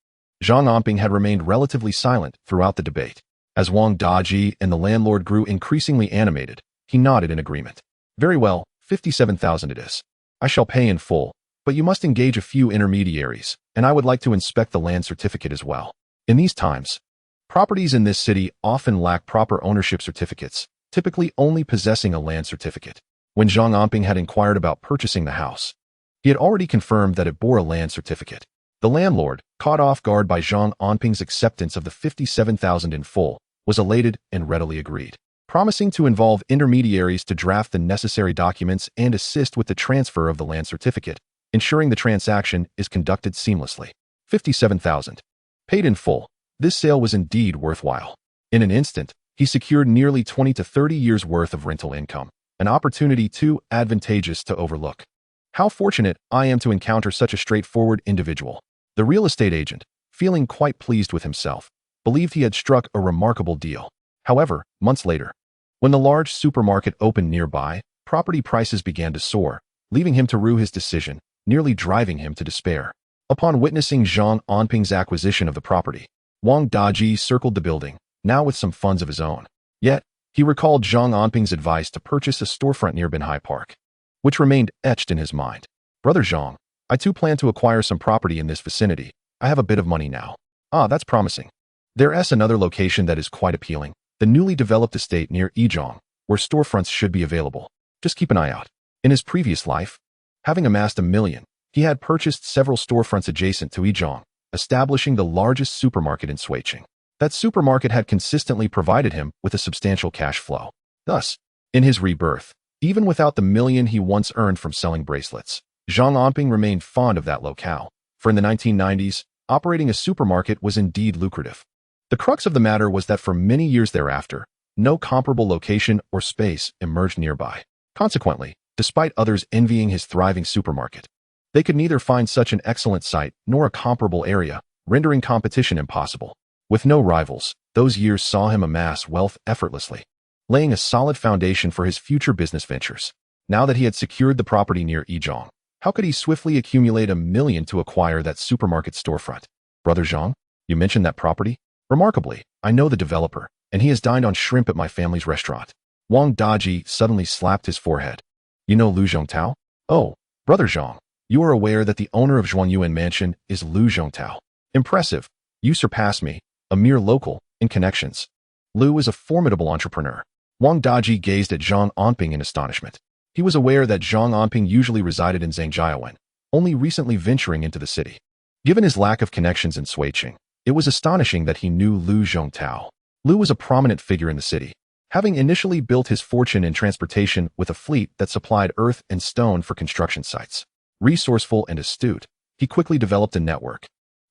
Zhang Anping had remained relatively silent throughout the debate. As Wang Daji and the landlord grew increasingly animated, he nodded in agreement. Very well, 57,000 it is. I shall pay in full, but you must engage a few intermediaries, and I would like to inspect the land certificate as well. In these times, properties in this city often lack proper ownership certificates, typically only possessing a land certificate. When Zhang Anping had inquired about purchasing the house, he had already confirmed that it bore a land certificate. The landlord, caught off guard by Zhang Anping's acceptance of the 57,000 in full, was elated and readily agreed, promising to involve intermediaries to draft the necessary documents and assist with the transfer of the land certificate, ensuring the transaction is conducted seamlessly. 57,000. Paid in full, this sale was indeed worthwhile. In an instant, he secured nearly 20 to 30 years' worth of rental income, an opportunity too advantageous to overlook. How fortunate I am to encounter such a straightforward individual. The real estate agent, feeling quite pleased with himself, believed he had struck a remarkable deal. However, months later, when the large supermarket opened nearby, property prices began to soar, leaving him to rue his decision, nearly driving him to despair. Upon witnessing Zhang Anping's acquisition of the property, Wang Daji circled the building, now with some funds of his own. Yet, he recalled Zhang Anping's advice to purchase a storefront near Binhai Park, which remained etched in his mind. Brother Zhang, I too plan to acquire some property in this vicinity. I have a bit of money now. Ah, that's promising. There's another location that is quite appealing, the newly developed estate near Yizhong, where storefronts should be available. Just keep an eye out. In his previous life, having amassed 1 million, he had purchased several storefronts adjacent to Yizhong, establishing the largest supermarket in Suiqing. That supermarket had consistently provided him with a substantial cash flow. Thus, in his rebirth, even without the 1 million he once earned from selling bracelets, Zhang Anping remained fond of that locale, for in the 1990s, operating a supermarket was indeed lucrative. The crux of the matter was that for many years thereafter, no comparable location or space emerged nearby. Consequently, despite others envying his thriving supermarket, they could neither find such an excellent site nor a comparable area, rendering competition impossible. With no rivals, those years saw him amass wealth effortlessly, laying a solid foundation for his future business ventures. Now that he had secured the property near Yizhong, how could he swiftly accumulate 1 million to acquire that supermarket storefront? Brother Zhang, you mentioned that property? Remarkably, I know the developer, and he has dined on shrimp at my family's restaurant. Wang Daji suddenly slapped his forehead. You know Lu Zhongtao? Oh, Brother Zhang, you are aware that the owner of Zhuangyuan Mansion is Lu Zhongtao. Impressive. You surpass me, a mere local, in connections. Lu is a formidable entrepreneur. Wang Daji gazed at Zhang Anping in astonishment. He was aware that Zhang Anping usually resided in Zhangjiawen, only recently venturing into the city. Given his lack of connections in Suiqing, it was astonishing that he knew Lu Zhongtao. Lu was a prominent figure in the city, having initially built his fortune in transportation with a fleet that supplied earth and stone for construction sites. Resourceful and astute, he quickly developed a network,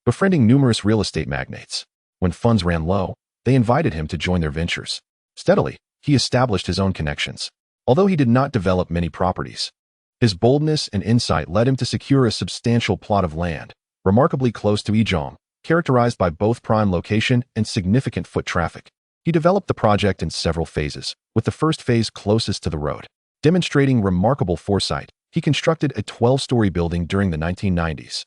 befriending numerous real estate magnates. When funds ran low, they invited him to join their ventures. Steadily, he established his own connections. Although he did not develop many properties, his boldness and insight led him to secure a substantial plot of land, remarkably close to Yizhong, characterized by both prime location and significant foot traffic. He developed the project in several phases, with the first phase closest to the road. Demonstrating remarkable foresight, he constructed a 12-story building during the 1990s,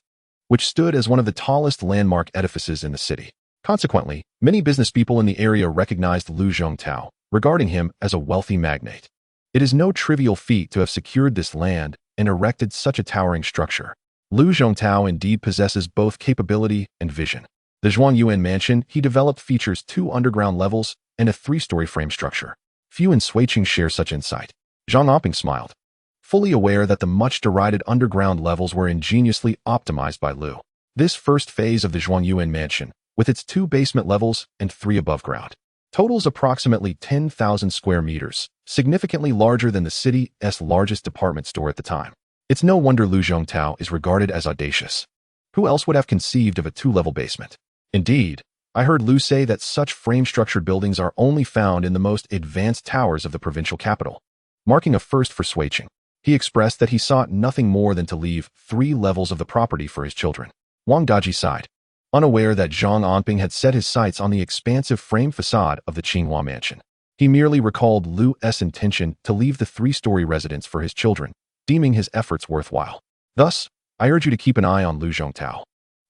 which stood as one of the tallest landmark edifices in the city. Consequently, many business people in the area recognized Lu Zhongtao, regarding him as a wealthy magnate. It is no trivial feat to have secured this land and erected such a towering structure. Lu Zhongtao indeed possesses both capability and vision. The Zhuangyuan Mansion he developed features 2 underground levels and a 3-story frame structure. Few in Suiqing share such insight. Zhang Anping smiled, fully aware that the much-derided underground levels were ingeniously optimized by Lu. This first phase of the Zhuangyuan Mansion, with its 2 basement levels and 3 above ground, totals approximately 10,000 square meters, significantly larger than the city's largest department store at the time. It's no wonder Lu Zhongtao is regarded as audacious. Who else would have conceived of a 2-level basement? Indeed, I heard Lu say that such frame-structured buildings are only found in the most advanced towers of the provincial capital. Marking a first for Suiqing, he expressed that he sought nothing more than to leave 3 levels of the property for his children. Wang Daji sighed, unaware that Zhang Anping had set his sights on the expansive frame facade of the Qinghua Mansion. He merely recalled Lu's intention to leave the 3-story residence for his children, deeming his efforts worthwhile. Thus, I urge you to keep an eye on Lu Zhongtao.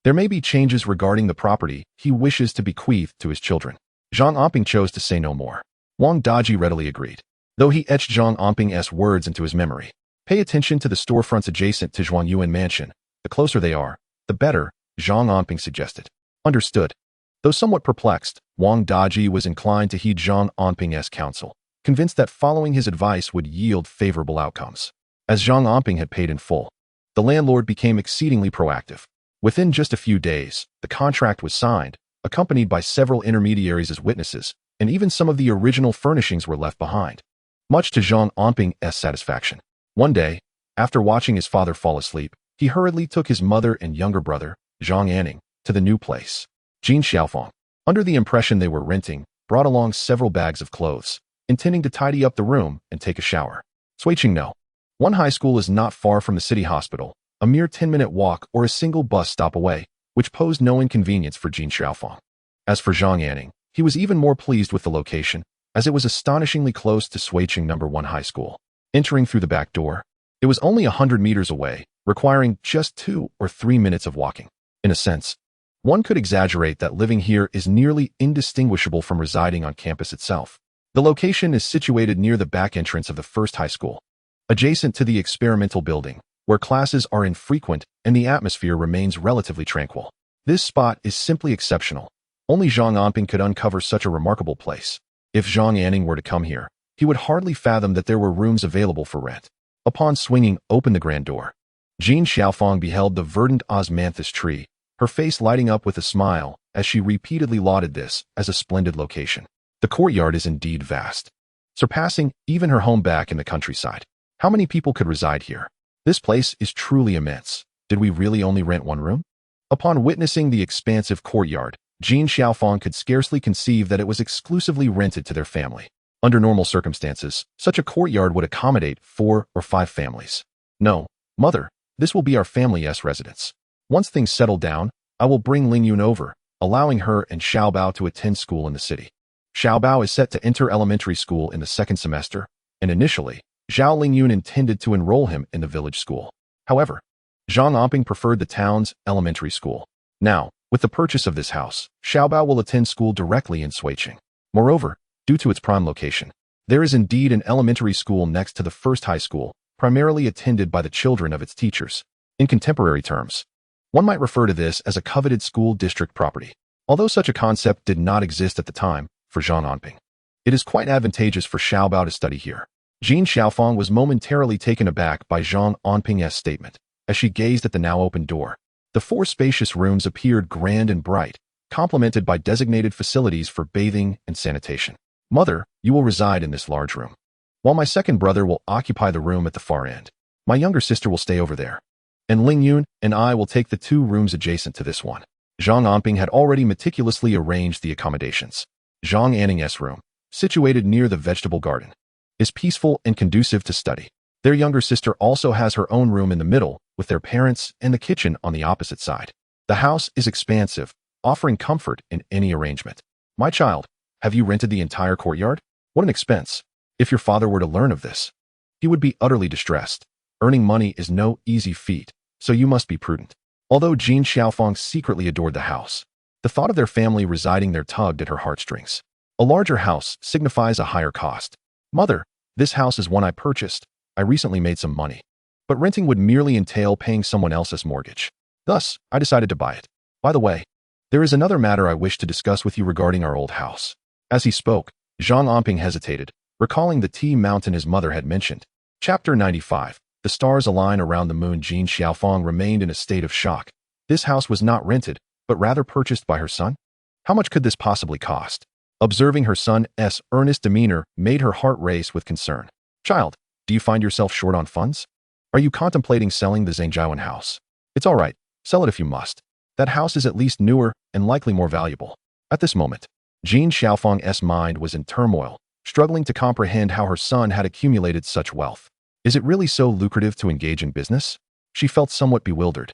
There may be changes regarding the property he wishes to bequeath to his children. Zhang Anping chose to say no more. Wang Daji readily agreed, though he etched Zhang Anping's words into his memory. Pay attention to the storefronts adjacent to Zhuangyuan Mansion. The closer they are, the better, Zhang Anping suggested. Understood. Though somewhat perplexed, Wang Daji was inclined to heed Zhang Anping's counsel, convinced that following his advice would yield favorable outcomes. As Zhang Anping had paid in full, the landlord became exceedingly proactive. Within just a few days, the contract was signed, accompanied by several intermediaries as witnesses, and even some of the original furnishings were left behind. Much to Zhang Anping's satisfaction. One day, after watching his father fall asleep, he hurriedly took his mother and younger brother, Zhang Anping, to the new place. Jin Xiaofeng, under the impression they were renting, brought along several bags of clothes, intending to tidy up the room and take a shower. Suiqing no. One high school is not far from the city hospital, a mere 10-minute walk or a single bus stop away, which posed no inconvenience for Jin Xiaofeng. As for Zhang Anping, he was even more pleased with the location, as it was astonishingly close to Suiqing No. 1 High School. Entering through the back door, it was only 100 meters away, requiring just 2 or 3 minutes of walking. In a sense, one could exaggerate that living here is nearly indistinguishable from residing on campus itself. The location is situated near the back entrance of the first high school, adjacent to the experimental building, where classes are infrequent and the atmosphere remains relatively tranquil. This spot is simply exceptional. Only Zhang Anping could uncover such a remarkable place. If Zhang Anping were to come here, he would hardly fathom that there were rooms available for rent. Upon swinging open the grand door, Jin Xiaofeng beheld the verdant osmanthus tree, her face lighting up with a smile as she repeatedly lauded this as a splendid location. The courtyard is indeed vast, surpassing even her home back in the countryside. How many people could reside here? This place is truly immense. Did we really only rent one room? Upon witnessing the expansive courtyard, Jin Xiaofeng could scarcely conceive that it was exclusively rented to their family. Under normal circumstances, such a courtyard would accommodate 4 or 5 families. No, mother, this will be our family's residence. Once things settle down, I will bring Lingyun over, allowing her and Xiaobao to attend school in the city. Xiaobao is set to enter elementary school in the 2nd semester, and initially, Zhao Lingyun intended to enroll him in the village school. However, Zhang Anping preferred the town's elementary school. Now, with the purchase of this house, Xiaobao will attend school directly in Suiqing. Moreover, due to its prime location, there is indeed an elementary school next to the first high school, primarily attended by the children of its teachers. In contemporary terms, one might refer to this as a coveted school district property. Although such a concept did not exist at the time for Zhang Anping, it is quite advantageous for Xiaobao to study here. Jin Xiaofeng was momentarily taken aback by Zhang Anping's statement as she gazed at the now open door. The 4 spacious rooms appeared grand and bright, complemented by designated facilities for bathing and sanitation. Mother, you will reside in this large room, while my second brother will occupy the room at the far end. My younger sister will stay over there, and Lingyun and I will take the 2 rooms adjacent to this one. Zhang Anping had already meticulously arranged the accommodations. Zhang Anping's room, situated near the vegetable garden, is peaceful and conducive to study. Their younger sister also has her own room in the middle, with their parents and the kitchen on the opposite side. The house is expansive, offering comfort in any arrangement. My child, have you rented the entire courtyard? What an expense. If your father were to learn of this, he would be utterly distressed. Earning money is no easy feat, so you must be prudent. Although Jin Xiaofeng secretly adored the house, the thought of their family residing there tugged at her heartstrings. A larger house signifies a higher cost. Mother, this house is one I purchased. I recently made some money, but renting would merely entail paying someone else's mortgage. Thus, I decided to buy it. By the way, there is another matter I wish to discuss with you regarding our old house. As he spoke, Zhang Anping hesitated, recalling the tea mountain his mother had mentioned. Chapter 95. The stars align around the moon. Jin Xiaofeng remained in a state of shock. This house was not rented, but rather purchased by her son? How much could this possibly cost? Observing her son's earnest demeanor made her heart race with concern. Child, do you find yourself short on funds? Are you contemplating selling the Zhangjiawan house? It's all right, sell it if you must. That house is at least newer and likely more valuable. At this moment, Jin Xiaofeng's mind was in turmoil, struggling to comprehend how her son had accumulated such wealth. Is it really so lucrative to engage in business? She felt somewhat bewildered.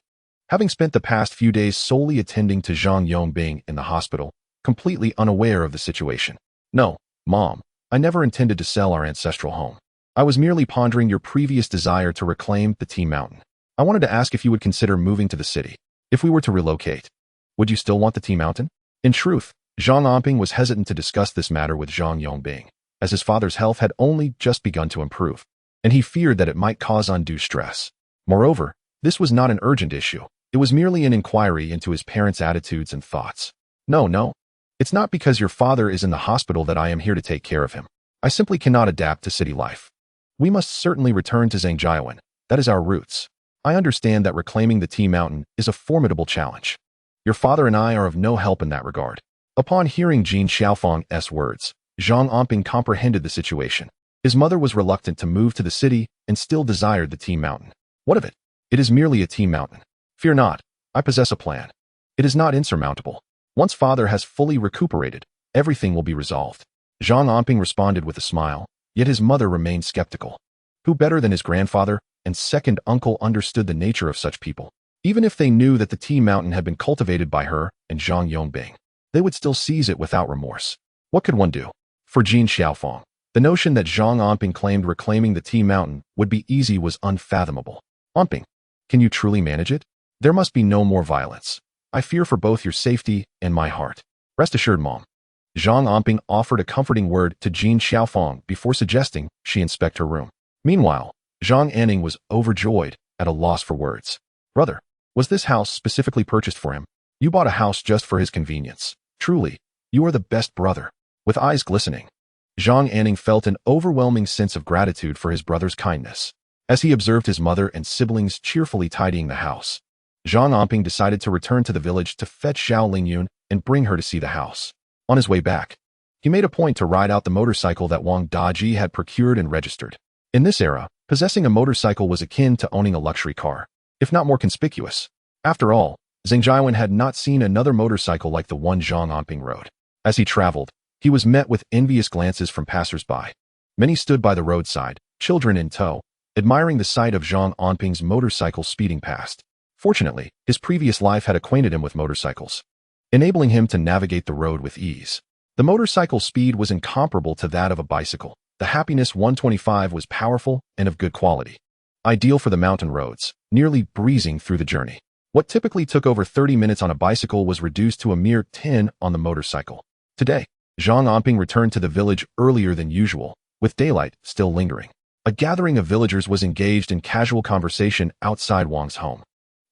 Having spent the past few days solely attending to Zhang Yongbing in the hospital, completely unaware of the situation. No, Mom, I never intended to sell our ancestral home. I was merely pondering your previous desire to reclaim the Tea Mountain. I wanted to ask if you would consider moving to the city. If we were to relocate, would you still want the Tea Mountain? In truth, Zhang Anping was hesitant to discuss this matter with Zhang Yongbing, as his father's health had only just begun to improve, and he feared that it might cause undue stress. Moreover, this was not an urgent issue. It was merely an inquiry into his parents' attitudes and thoughts. No. It's not because your father is in the hospital that I am here to take care of him. I simply cannot adapt to city life. We must certainly return to Zhangjiawan. That is our roots. I understand that reclaiming the Tea Mountain is a formidable challenge. Your father and I are of no help in that regard. Upon hearing Jin Xiaofang's words, Zhang Anping comprehended the situation. His mother was reluctant to move to the city and still desired the Tea Mountain. What of it? It is merely a tea mountain. Fear not, I possess a plan. It is not insurmountable. Once father has fully recuperated, everything will be resolved. Zhang Anping responded with a smile, yet his mother remained skeptical. Who better than his grandfather and second uncle understood the nature of such people? Even if they knew that the Tea Mountain had been cultivated by her and Zhang Yongbing, they would still seize it without remorse. What could one do? For Jin Xiaofang, the notion that Zhang Anping claimed reclaiming the Tea Mountain would be easy was unfathomable. Anping, can you truly manage it? There must be no more violence. I fear for both your safety and my heart. Rest assured, Mom. Zhang Anping offered a comforting word to Jin Xiaofang before suggesting she inspect her room. Meanwhile, Zhang Anning was overjoyed, at a loss for words. Brother, was this house specifically purchased for him? You bought a house just for his convenience. Truly, you are the best brother. With eyes glistening, Zhang Anning felt an overwhelming sense of gratitude for his brother's kindness. As he observed his mother and siblings cheerfully tidying the house, Zhang Anping decided to return to the village to fetch Zhao Lingyun and bring her to see the house. On his way back, he made a point to ride out the motorcycle that Wang Daji had procured and registered. In this era, possessing a motorcycle was akin to owning a luxury car, if not more conspicuous. After all, Zhangjiawan had not seen another motorcycle like the one Zhang Anping rode. As he traveled, he was met with envious glances from passers-by. Many stood by the roadside, children in tow, admiring the sight of Zhang Anping's motorcycle speeding past. Fortunately, his previous life had acquainted him with motorcycles, enabling him to navigate the road with ease. The motorcycle's speed was incomparable to that of a bicycle. The Happiness 125 was powerful and of good quality, ideal for the mountain roads, nearly breezing through the journey. What typically took over 30 minutes on a bicycle was reduced to a mere 10 on the motorcycle. Today, Zhang Anping returned to the village earlier than usual, with daylight still lingering. A gathering of villagers was engaged in casual conversation outside Wang's home.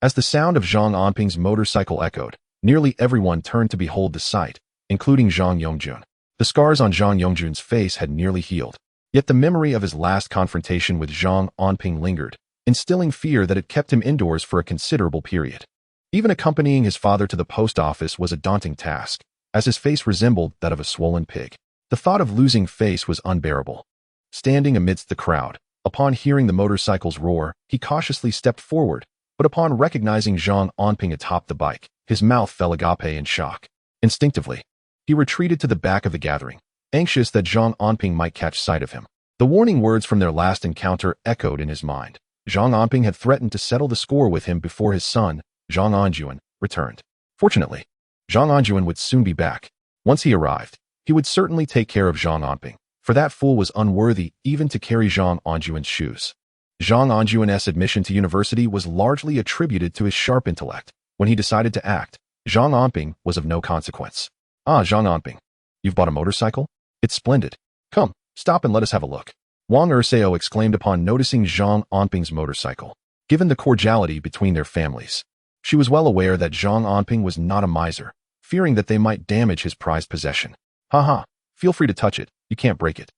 As the sound of Zhang Anping's motorcycle echoed, nearly everyone turned to behold the sight, including Zhang Yongjun. The scars on Zhang Yongjun's face had nearly healed, yet the memory of his last confrontation with Zhang Anping lingered, instilling fear that it kept him indoors for a considerable period. Even accompanying his father to the post office was a daunting task, as his face resembled that of a swollen pig. The thought of losing face was unbearable. Standing amidst the crowd, upon hearing the motorcycle's roar, he cautiously stepped forward, but upon recognizing Zhang Anping atop the bike, his mouth fell agape in shock. Instinctively, he retreated to the back of the gathering, anxious that Zhang Anping might catch sight of him. The warning words from their last encounter echoed in his mind. Zhang Anping had threatened to settle the score with him before his son, Zhang Anjuan, returned. Fortunately, Zhang Anjuan would soon be back. Once he arrived, he would certainly take care of Zhang Anping, for that fool was unworthy even to carry Zhang Anjuan's shoes. Zhang Anjuan's admission to university was largely attributed to his sharp intellect. When he decided to act, Zhang Anping was of no consequence. Ah, Zhang Anping, you've bought a motorcycle? It's splendid. Come, stop and let us have a look. Wang Erseo exclaimed upon noticing Zhang Anping's motorcycle. Given the cordiality between their families, she was well aware that Zhang Anping was not a miser, fearing that they might damage his prized possession. Haha, feel free to touch it, you can't break it.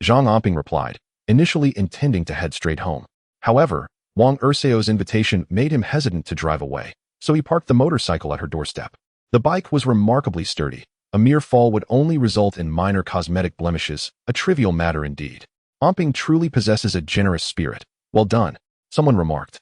Zhang Anping replied, initially intending to head straight home. However, Wang Erseo's invitation made him hesitant to drive away, so he parked the motorcycle at her doorstep. The bike was remarkably sturdy. A mere fall would only result in minor cosmetic blemishes, a trivial matter indeed. Anping truly possesses a generous spirit. Well done, someone remarked,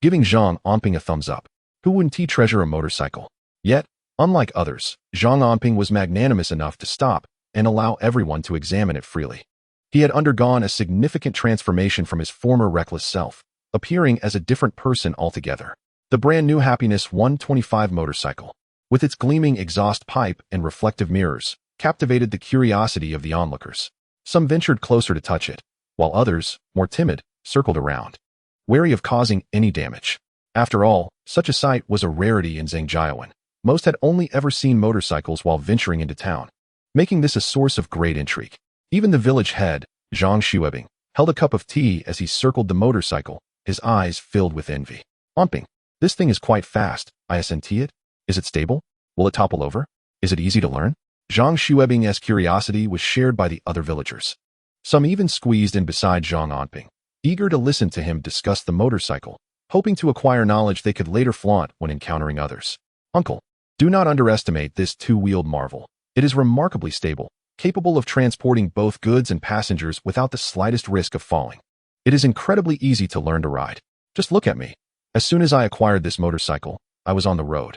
giving Zhang Anping a thumbs up. Who wouldn't he treasure a motorcycle? Yet, unlike others, Zhang Anping was magnanimous enough to stop and allow everyone to examine it freely. He had undergone a significant transformation from his former reckless self, appearing as a different person altogether. The brand new Happiness 125 motorcycle, with its gleaming exhaust pipe and reflective mirrors, captivated the curiosity of the onlookers. Some ventured closer to touch it, while others, more timid, circled around, wary of causing any damage. After all, such a sight was a rarity in Zhangjiawan. Most had only ever seen motorcycles while venturing into town, making this a source of great intrigue. Even the village head, Zhang Xuebing, held a cup of tea as he circled the motorcycle, his eyes filled with envy. Anping, this thing is quite fast, isn't it? Is it stable? Will it topple over? Is it easy to learn? Zhang Xuebing's curiosity was shared by the other villagers. Some even squeezed in beside Zhang Anping, eager to listen to him discuss the motorcycle, hoping to acquire knowledge they could later flaunt when encountering others. Uncle, do not underestimate this two-wheeled marvel. It is remarkably stable, capable of transporting both goods and passengers without the slightest risk of falling. It is incredibly easy to learn to ride. Just look at me. As soon as I acquired this motorcycle, I was on the road.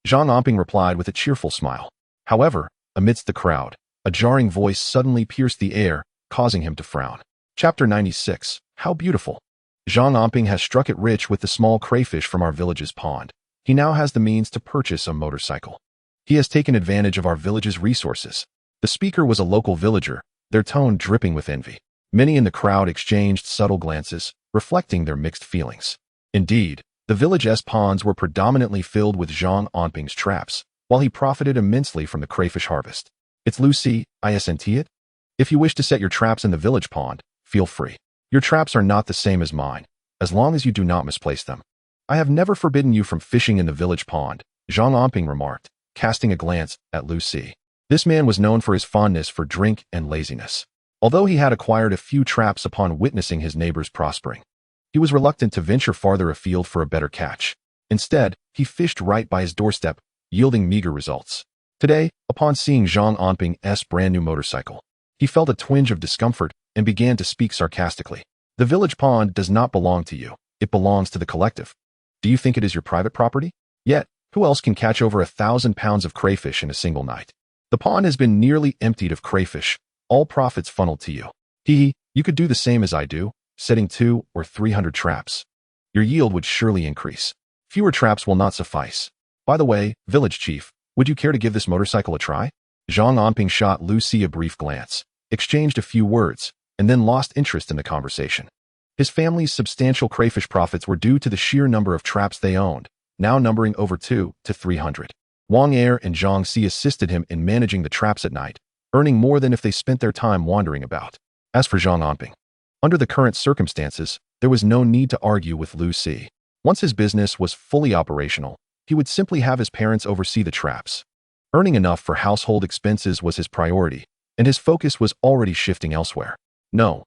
Zhang Anping replied with a cheerful smile. However, amidst the crowd, a jarring voice suddenly pierced the air, causing him to frown. Chapter 96. How beautiful. Zhang Anping has struck it rich with the small crayfish from our village's pond. He now has the means to purchase a motorcycle. He has taken advantage of our village's resources. The speaker was a local villager, their tone dripping with envy. Many in the crowd exchanged subtle glances, reflecting their mixed feelings. Indeed, the village's ponds were predominantly filled with Zhang Anping's traps, while he profited immensely from the crayfish harvest. It's Lucy, isn't it? If you wish to set your traps in the village pond, feel free. Your traps are not the same as mine, as long as you do not misplace them. I have never forbidden you from fishing in the village pond, Zhang Anping remarked, casting a glance at Lucy. This man was known for his fondness for drink and laziness. Although he had acquired a few traps upon witnessing his neighbors prospering, he was reluctant to venture farther afield for a better catch. Instead, he fished right by his doorstep, yielding meager results. Today, upon seeing Zhang Anping's brand new motorcycle, he felt a twinge of discomfort and began to speak sarcastically. The village pond does not belong to you. It belongs to the collective. Do you think it is your private property? Yet, who else can catch over 1,000 pounds of crayfish in a single night? The pond has been nearly emptied of crayfish, all profits funneled to you. You could do the same as I do, setting 200 or 300 traps. Your yield would surely increase. Fewer traps will not suffice. By the way, village chief, would you care to give this motorcycle a try? Zhang Anping shot Lucy a brief glance, exchanged a few words, and then lost interest in the conversation. His family's substantial crayfish profits were due to the sheer number of traps they owned, now numbering over 200 to 300. Wang Er and Zhang Si assisted him in managing the traps at night, earning more than if they spent their time wandering about. As for Zhang Anping, under the current circumstances, there was no need to argue with Lucy. Once his business was fully operational, he would simply have his parents oversee the traps. Earning enough for household expenses was his priority, and his focus was already shifting elsewhere. No,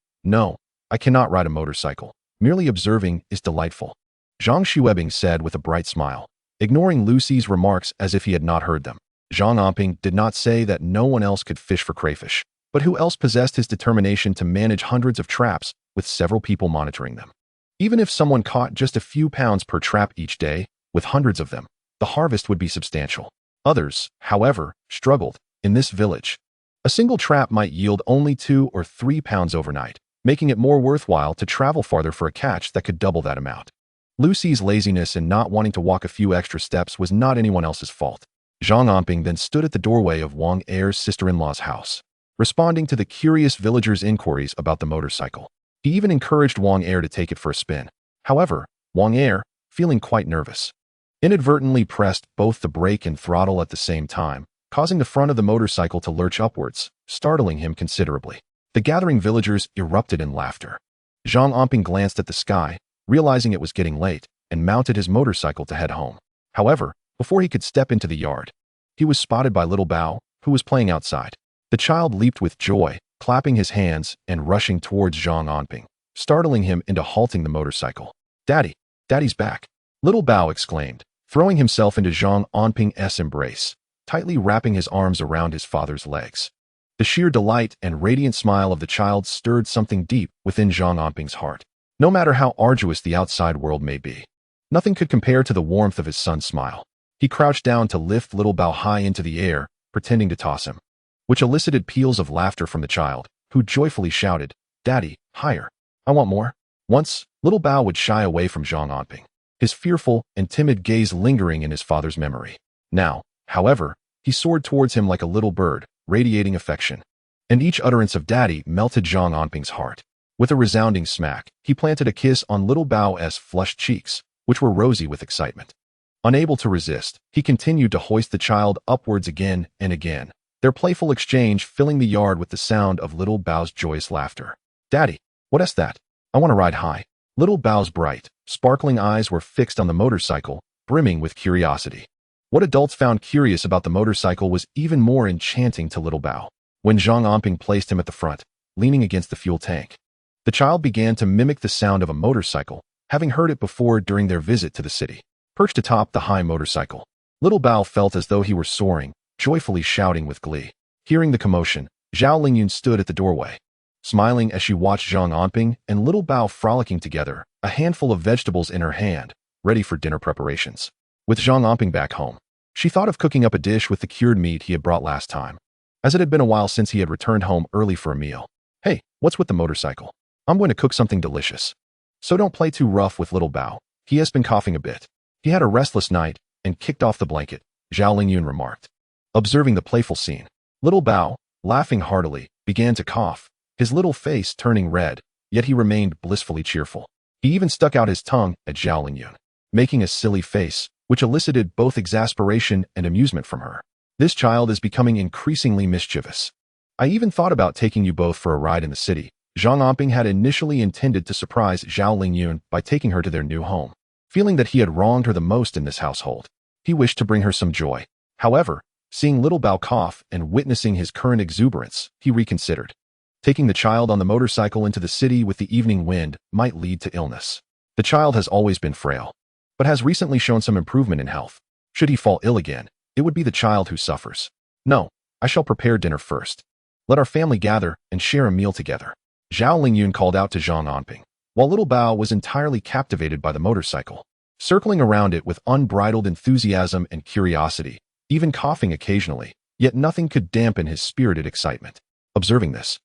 I cannot ride a motorcycle. Merely observing is delightful, Zhang Xuebing said with a bright smile, ignoring Lucy's remarks as if he had not heard them. Zhang Anping did not say that no one else could fish for crayfish, but who else possessed his determination to manage hundreds of traps with several people monitoring them? Even if someone caught just a few pounds per trap each day, with hundreds of them, the harvest would be substantial. Others, however, struggled. In this village, a single trap might yield only 2 or 3 pounds overnight, making it more worthwhile to travel farther for a catch that could double that amount. Lucy's laziness in not wanting to walk a few extra steps was not anyone else's fault. Zhang Anping then stood at the doorway of Wang Er's sister-in-law's house, responding to the curious villagers' inquiries about the motorcycle. He even encouraged Wang Er to take it for a spin. However, Wang Er, feeling quite nervous, inadvertently pressed both the brake and throttle at the same time, causing the front of the motorcycle to lurch upwards, startling him considerably. The gathering villagers erupted in laughter. Zhang Anping glanced at the sky, realizing it was getting late, and mounted his motorcycle to head home. However, before he could step into the yard, he was spotted by little Bao, who was playing outside. The child leaped with joy, clapping his hands and rushing towards Zhang Anping, startling him into halting the motorcycle. Daddy's back, little Bao exclaimed, throwing himself into Zhang Anping's embrace, tightly wrapping his arms around his father's legs. The sheer delight and radiant smile of the child stirred something deep within Zhang Anping's heart. No matter how arduous the outside world may be, nothing could compare to the warmth of his son's smile. He crouched down to lift little Bao high into the air, pretending to toss him, which elicited peals of laughter from the child, who joyfully shouted, "Daddy, higher. I want more." Once, little Bao would shy away from Zhang Anping, his fearful and timid gaze lingering in his father's memory. Now, however, he soared towards him like a little bird, radiating affection. And each utterance of "Daddy" melted Zhang Anping's heart. With a resounding smack, he planted a kiss on little Bao's flushed cheeks, which were rosy with excitement. Unable to resist, he continued to hoist the child upwards again and again, their playful exchange filling the yard with the sound of little Bao's joyous laughter. "Daddy, what's that? I want to ride high." Little Bao's bright, sparkling eyes were fixed on the motorcycle, brimming with curiosity. What adults found curious about the motorcycle was even more enchanting to little Bao. When Zhang Anping placed him at the front, leaning against the fuel tank, the child began to mimic the sound of a motorcycle, having heard it before during their visit to the city. Perched atop the high motorcycle, little Bao felt as though he were soaring, joyfully shouting with glee. Hearing the commotion, Zhao Lingyun stood at the doorway, smiling as she watched Zhang Anping and little Bao frolicking together, a handful of vegetables in her hand, ready for dinner preparations. With Zhang Anping back home, she thought of cooking up a dish with the cured meat he had brought last time, as it had been a while since he had returned home early for a meal. "Hey, what's with the motorcycle? I'm going to cook something delicious. So don't play too rough with little Bao. He has been coughing a bit. He had a restless night and kicked off the blanket," Zhao Lingyun remarked. Observing the playful scene, little Bao, laughing heartily, began to cough, his little face turning red, yet he remained blissfully cheerful. He even stuck out his tongue at Zhao Lingyun, making a silly face, which elicited both exasperation and amusement from her. "This child is becoming increasingly mischievous. I even thought about taking you both for a ride in the city." Zhang Anping had initially intended to surprise Zhao Lingyun by taking her to their new home. Feeling that he had wronged her the most in this household, he wished to bring her some joy. However, seeing little Bao cough and witnessing his current exuberance, he reconsidered. Taking the child on the motorcycle into the city with the evening wind might lead to illness. The child has always been frail, but has recently shown some improvement in health. Should he fall ill again, it would be the child who suffers. "No, I shall prepare dinner first. Let our family gather and share a meal together," Zhao Lingyun called out to Zhang Anping, while little Bao was entirely captivated by the motorcycle, circling around it with unbridled enthusiasm and curiosity, even coughing occasionally, yet nothing could dampen his spirited excitement. Observing this,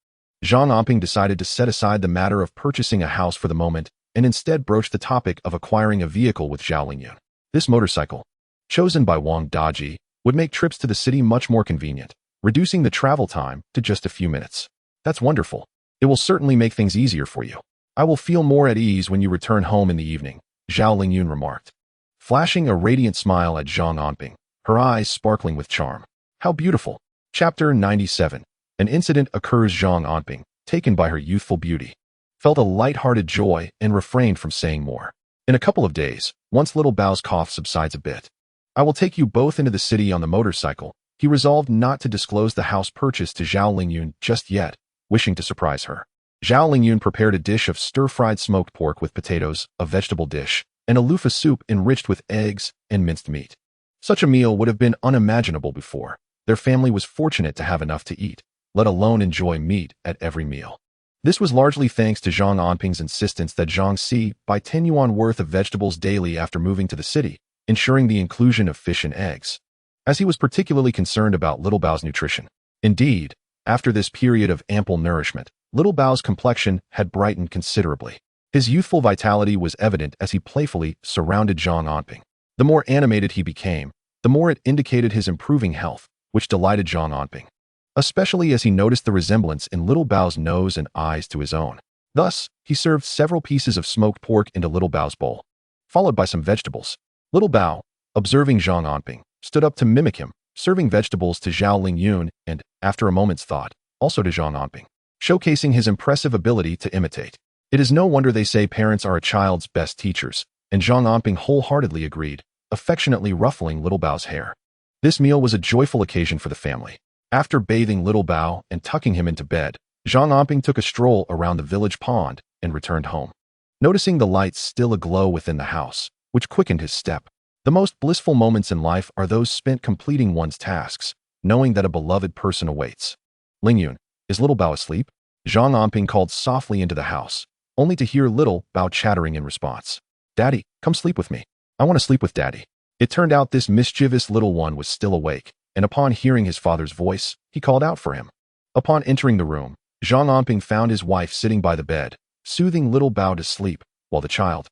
Zhang Anping decided to set aside the matter of purchasing a house for the moment and instead broached the topic of acquiring a vehicle with Zhao Lingyun. This motorcycle, chosen by Wang Daji, would make trips to the city much more convenient, reducing the travel time to just a few minutes. "That's wonderful. It will certainly make things easier for you. I will feel more at ease when you return home in the evening," Zhao Lingyun remarked, flashing a radiant smile at Zhang Anping, her eyes sparkling with charm. "How beautiful." Chapter 97. An incident occurs. Zhang Anping, taken by her youthful beauty, felt a light-hearted joy and refrained from saying more. In a couple of days, once little Bao's cough subsides a bit, "I will take you both into the city on the motorcycle." He resolved not to disclose the house purchase to Zhao Lingyun just yet, wishing to surprise her. Zhao Lingyun prepared a dish of stir-fried smoked pork with potatoes, a vegetable dish, and a loofah soup enriched with eggs and minced meat. Such a meal would have been unimaginable before. Their family was fortunate to have enough to eat, let alone enjoy meat at every meal. This was largely thanks to Zhang Anping's insistence that Zhang Si buy 10 yuan worth of vegetables daily after moving to the city, ensuring the inclusion of fish and eggs, as he was particularly concerned about little Bao's nutrition. Indeed, after this period of ample nourishment, little Bao's complexion had brightened considerably. His youthful vitality was evident as he playfully surrounded Zhang Anping. The more animated he became, the more it indicated his improving health, which delighted Zhang Anping, especially as he noticed the resemblance in little Bao's nose and eyes to his own. Thus, he served several pieces of smoked pork into little Bao's bowl, followed by some vegetables. Little Bao, observing Zhang Anping, stood up to mimic him, serving vegetables to Zhao Lingyun and, after a moment's thought, also to Zhang Anping, showcasing his impressive ability to imitate. It is no wonder they say parents are a child's best teachers, and Zhang Anping wholeheartedly agreed, affectionately ruffling little Bao's hair. This meal was a joyful occasion for the family. After bathing little Bao and tucking him into bed, Zhang Anping took a stroll around the village pond and returned home, noticing the lights still aglow within the house, which quickened his step. The most blissful moments in life are those spent completing one's tasks, knowing that a beloved person awaits. "Lingyun, is little Bao asleep?" Zhang Anping called softly into the house, only to hear little Bao chattering in response. "Daddy, come sleep with me. I want to sleep with Daddy." It turned out this mischievous little one was still awake, and upon hearing his father's voice, he called out for him. Upon entering the room, Zhang Anping found his wife sitting by the bed, soothing little Bao to sleep, while the child,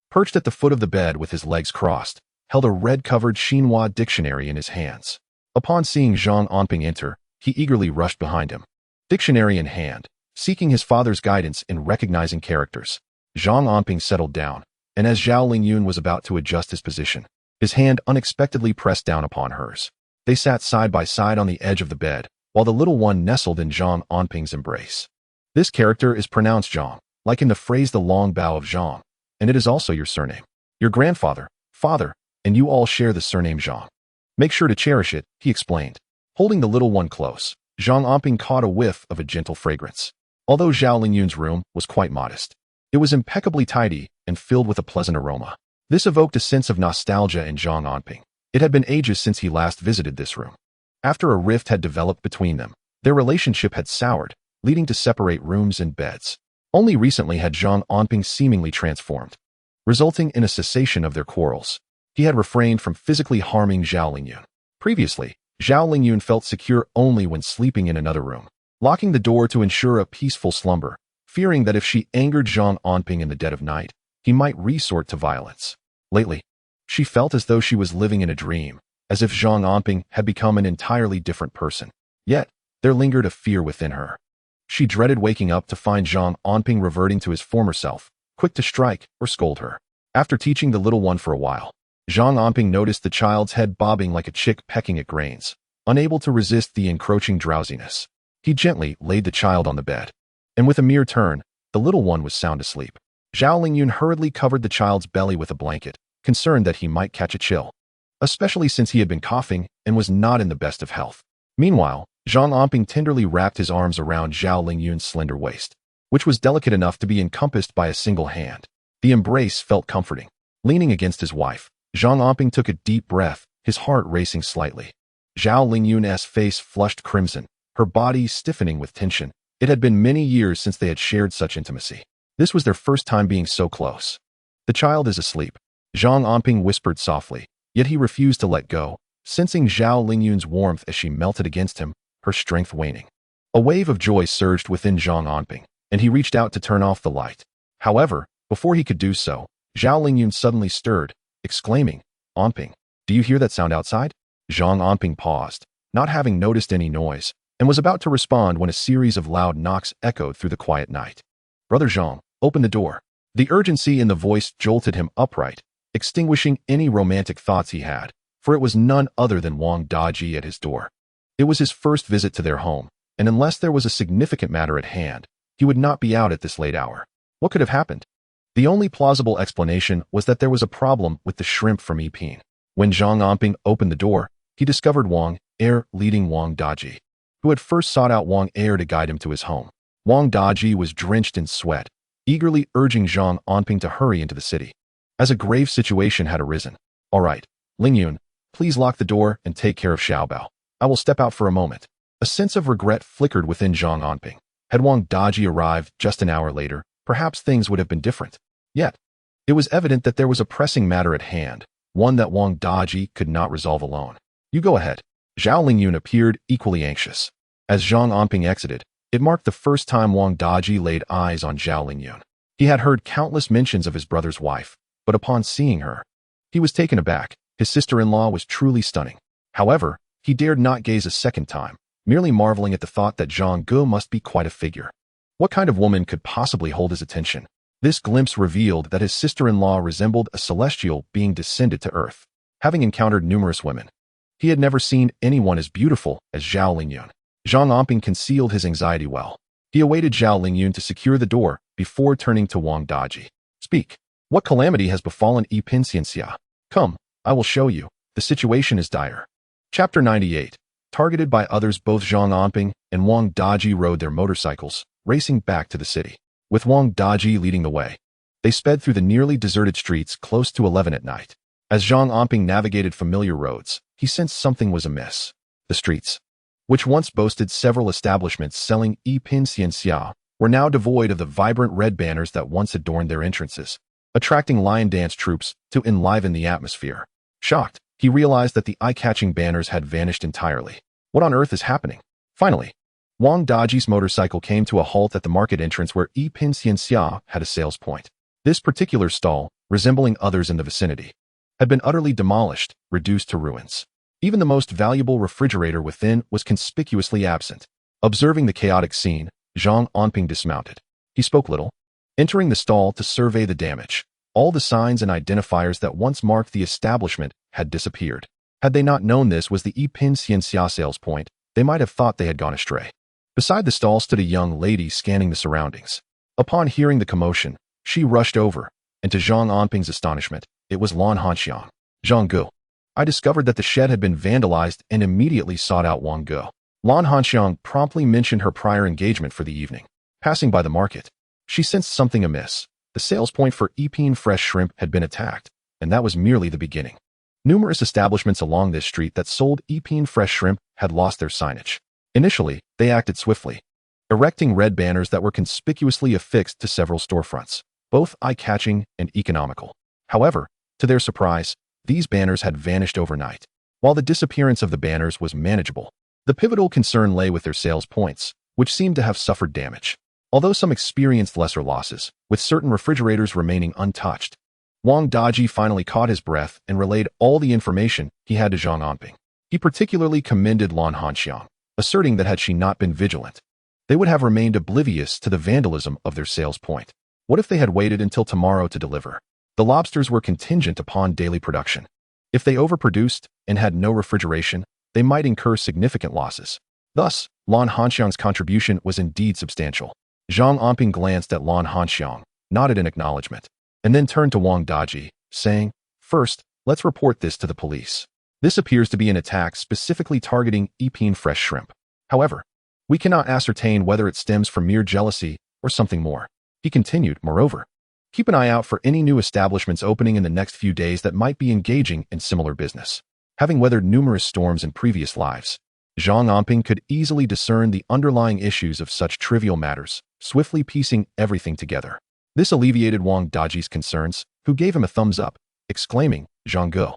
perched at the foot of the bed with his legs crossed, held a red-covered Xinhua dictionary in his hands. Upon seeing Zhang Anping enter, he eagerly rushed behind him. Dictionary in hand, seeking his father's guidance in recognizing characters. Zhang Anping settled down, and as Zhao Lingyun was about to adjust his position, his hand unexpectedly pressed down upon hers. They sat side by side on the edge of the bed, while the little one nestled in Zhang Anping's embrace. This character is pronounced Zhang, like in the phrase the long bow of Zhang, and it is also your surname. Your grandfather, father, and you all share the surname Zhang. Make sure to cherish it, he explained. Holding the little one close, Zhang Anping caught a whiff of a gentle fragrance. Although Zhao Lingyun's room was quite modest, it was impeccably tidy and filled with a pleasant aroma. This evoked a sense of nostalgia in Zhang Anping. It had been ages since he last visited this room. After a rift had developed between them, their relationship had soured, leading to separate rooms and beds. Only recently had Zhang Anping seemingly transformed, resulting in a cessation of their quarrels. He had refrained from physically harming Zhao Lingyun. Previously, Zhao Lingyun felt secure only when sleeping in another room, locking the door to ensure a peaceful slumber, fearing that if she angered Zhang Anping in the dead of night, he might resort to violence. Lately, she felt as though she was living in a dream, as if Zhang Anping had become an entirely different person. Yet, there lingered a fear within her. She dreaded waking up to find Zhang Anping reverting to his former self, quick to strike or scold her. After teaching the little one for a while, Zhang Anping noticed the child's head bobbing like a chick pecking at grains, unable to resist the encroaching drowsiness. He gently laid the child on the bed, and with a mere turn, the little one was sound asleep. Zhao Lingyun hurriedly covered the child's belly with a blanket, concerned that he might catch a chill, especially since he had been coughing and was not in the best of health. Meanwhile, Zhang Anping tenderly wrapped his arms around Zhao Lingyun's slender waist, which was delicate enough to be encompassed by a single hand. The embrace felt comforting. Leaning against his wife, Zhang Anping took a deep breath, his heart racing slightly. Zhao Lingyun's face flushed crimson, her body stiffening with tension. It had been many years since they had shared such intimacy. This was their first time being so close. The child is asleep, Zhang Anping whispered softly, yet he refused to let go, sensing Zhao Lingyun's warmth as she melted against him, her strength waning. A wave of joy surged within Zhang Anping, and he reached out to turn off the light. However, before he could do so, Zhao Lingyun suddenly stirred, exclaiming, "Anping, do you hear that sound outside?" Zhang Anping paused, not having noticed any noise, and was about to respond when a series of loud knocks echoed through the quiet night. "Brother Zhang, open the door." The urgency in the voice jolted him upright, extinguishing any romantic thoughts he had, for it was none other than Wang Daji at his door. It was his first visit to their home, and unless there was a significant matter at hand, he would not be out at this late hour. What could have happened? The only plausible explanation was that there was a problem with the shrimp from Yiping. When Zhang Anping opened the door, he discovered Wang Er leading Wang Daji, who had first sought out Wang Er to guide him to his home. Wang Daji was drenched in sweat, eagerly urging Zhang Anping to hurry into the city, as a grave situation had arisen. "All right, Lingyun, please lock the door and take care of Xiaobao. I will step out for a moment." A sense of regret flickered within Zhang Anping. Had Wang Daji arrived just an hour later, perhaps things would have been different. Yet, it was evident that there was a pressing matter at hand, one that Wang Daji could not resolve alone. "You go ahead." Zhao Lingyun appeared equally anxious. As Zhang Anping exited, it marked the first time Wang Daji laid eyes on Zhao Lingyun. He had heard countless mentions of his brother's wife, but upon seeing her, he was taken aback. His sister-in-law was truly stunning. However, he dared not gaze a second time, merely marveling at the thought that Zhang Ge must be quite a figure. What kind of woman could possibly hold his attention? This glimpse revealed that his sister-in-law resembled a celestial being descended to earth. Having encountered numerous women, he had never seen anyone as beautiful as Zhao Lingyun. Zhang Anping concealed his anxiety well. He awaited Zhao Lingyun to secure the door before turning to Wang Daji. "Speak. What calamity has befallen Yiping Xianxia? Come, I will show you. The situation is dire." Chapter 98. Targeted by others, both Zhang Anping and Wang Daji rode their motorcycles, racing back to the city. With Wang Daji leading the way, they sped through the nearly deserted streets close to 11 at night. As Zhang Anping navigated familiar roads, he sensed something was amiss. The streets, which once boasted several establishments selling Yiping Xianxia, were now devoid of the vibrant red banners that once adorned their entrances, attracting lion dance troupes to enliven the atmosphere. Shocked, he realized that the eye-catching banners had vanished entirely. What on earth is happening? Finally, Wang Daji's motorcycle came to a halt at the market entrance where Yiping Xianxia had a sales point. This particular stall, resembling others in the vicinity, had been utterly demolished, reduced to ruins. Even the most valuable refrigerator within was conspicuously absent. Observing the chaotic scene, Zhang Anping dismounted. He spoke little, entering the stall to survey the damage. All the signs and identifiers that once marked the establishment had disappeared. Had they not known this was the Yipin Xianxia sales point, they might have thought they had gone astray. Beside the stall stood a young lady scanning the surroundings. Upon hearing the commotion, she rushed over, and to Zhang Anping's astonishment, it was Lan Hanxiang. Zhang Gu. I discovered that the shed had been vandalized and immediately sought out Wang Gu. Lan Hanxiang promptly mentioned her prior engagement for the evening. Passing by the market, she sensed something amiss. The sales point for Yipin fresh shrimp had been attacked, and that was merely the beginning. Numerous establishments along this street that sold Yipin fresh shrimp had lost their signage. Initially, they acted swiftly, erecting red banners that were conspicuously affixed to several storefronts, both eye-catching and economical. However, to their surprise, these banners had vanished overnight. While the disappearance of the banners was manageable, the pivotal concern lay with their sales points, which seemed to have suffered damage. Although some experienced lesser losses, with certain refrigerators remaining untouched, Wang Daji finally caught his breath and relayed all the information he had to Zhang Anping. He particularly commended Lan Hanxiang, asserting that had she not been vigilant, they would have remained oblivious to the vandalism of their sales point. What if they had waited until tomorrow to deliver? The lobsters were contingent upon daily production. If they overproduced and had no refrigeration, they might incur significant losses. Thus, Lan Hanxiang's contribution was indeed substantial. Zhang Anping glanced at Lan Hanxiang, nodded in acknowledgement, and then turned to Wang Daji, saying, "First, let's report this to the police. This appears to be an attack specifically targeting Yipin fresh shrimp. However, we cannot ascertain whether it stems from mere jealousy or something more." He continued, "Moreover, keep an eye out for any new establishments opening in the next few days that might be engaging in similar business." Having weathered numerous storms in previous lives, Zhang Anping could easily discern the underlying issues of such trivial matters, swiftly piecing everything together. This alleviated Wang Daji's concerns, who gave him a thumbs up, exclaiming, "Zhang Gu,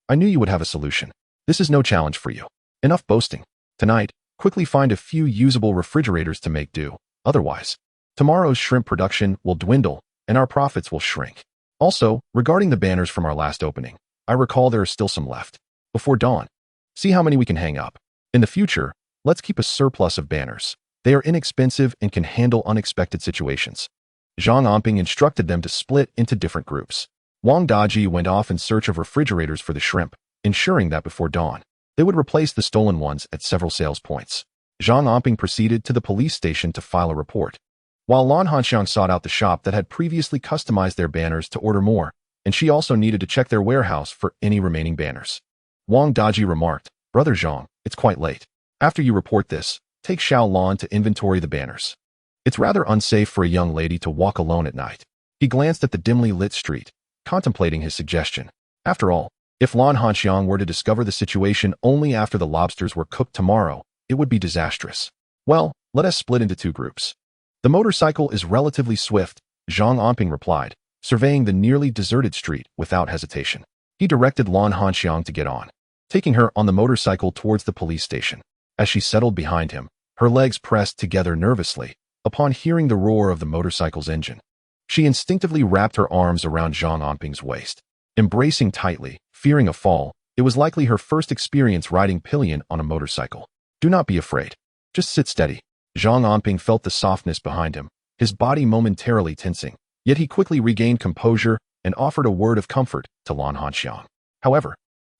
I knew you would have a solution. This is no challenge for you. Enough boasting. Tonight, quickly find a few usable refrigerators to make do. Otherwise, tomorrow's shrimp production will dwindle and our profits will shrink. Also, regarding the banners from our last opening, I recall there are still some left. Before dawn, see how many we can hang up. In the future, let's keep a surplus of banners. They are inexpensive and can handle unexpected situations." Zhang Anping instructed them to split into different groups. Wang Daji went off in search of refrigerators for the shrimp, ensuring that before dawn, they would replace the stolen ones at several sales points. Zhang Anping proceeded to the police station to file a report, while Lan Hanxiang sought out the shop that had previously customized their banners to order more, and she also needed to check their warehouse for any remaining banners. Wang Daji remarked, "Brother Zhang, it's quite late. After you report this, take Xiao Lan to inventory the banners. It's rather unsafe for a young lady to walk alone at night." He glanced at the dimly lit street, contemplating his suggestion. After all, if Lan Hanxiang were to discover the situation only after the lobsters were cooked tomorrow, it would be disastrous. "Well, let us split into two groups. The motorcycle is relatively swift," Zhang Anping replied, surveying the nearly deserted street without hesitation. He directed Lan Hanxiang to get on, taking her on the motorcycle towards the police station. As she settled behind him, her legs pressed together nervously upon hearing the roar of the motorcycle's engine. She instinctively wrapped her arms around Zhang Anping's waist, embracing tightly, fearing a fall. It was likely her first experience riding pillion on a motorcycle. "Do not be afraid. Just sit steady." Zhang Anping felt the softness behind him, his body momentarily tensing, yet he quickly regained composure and offered a word of comfort to Lan Hanxiang. However,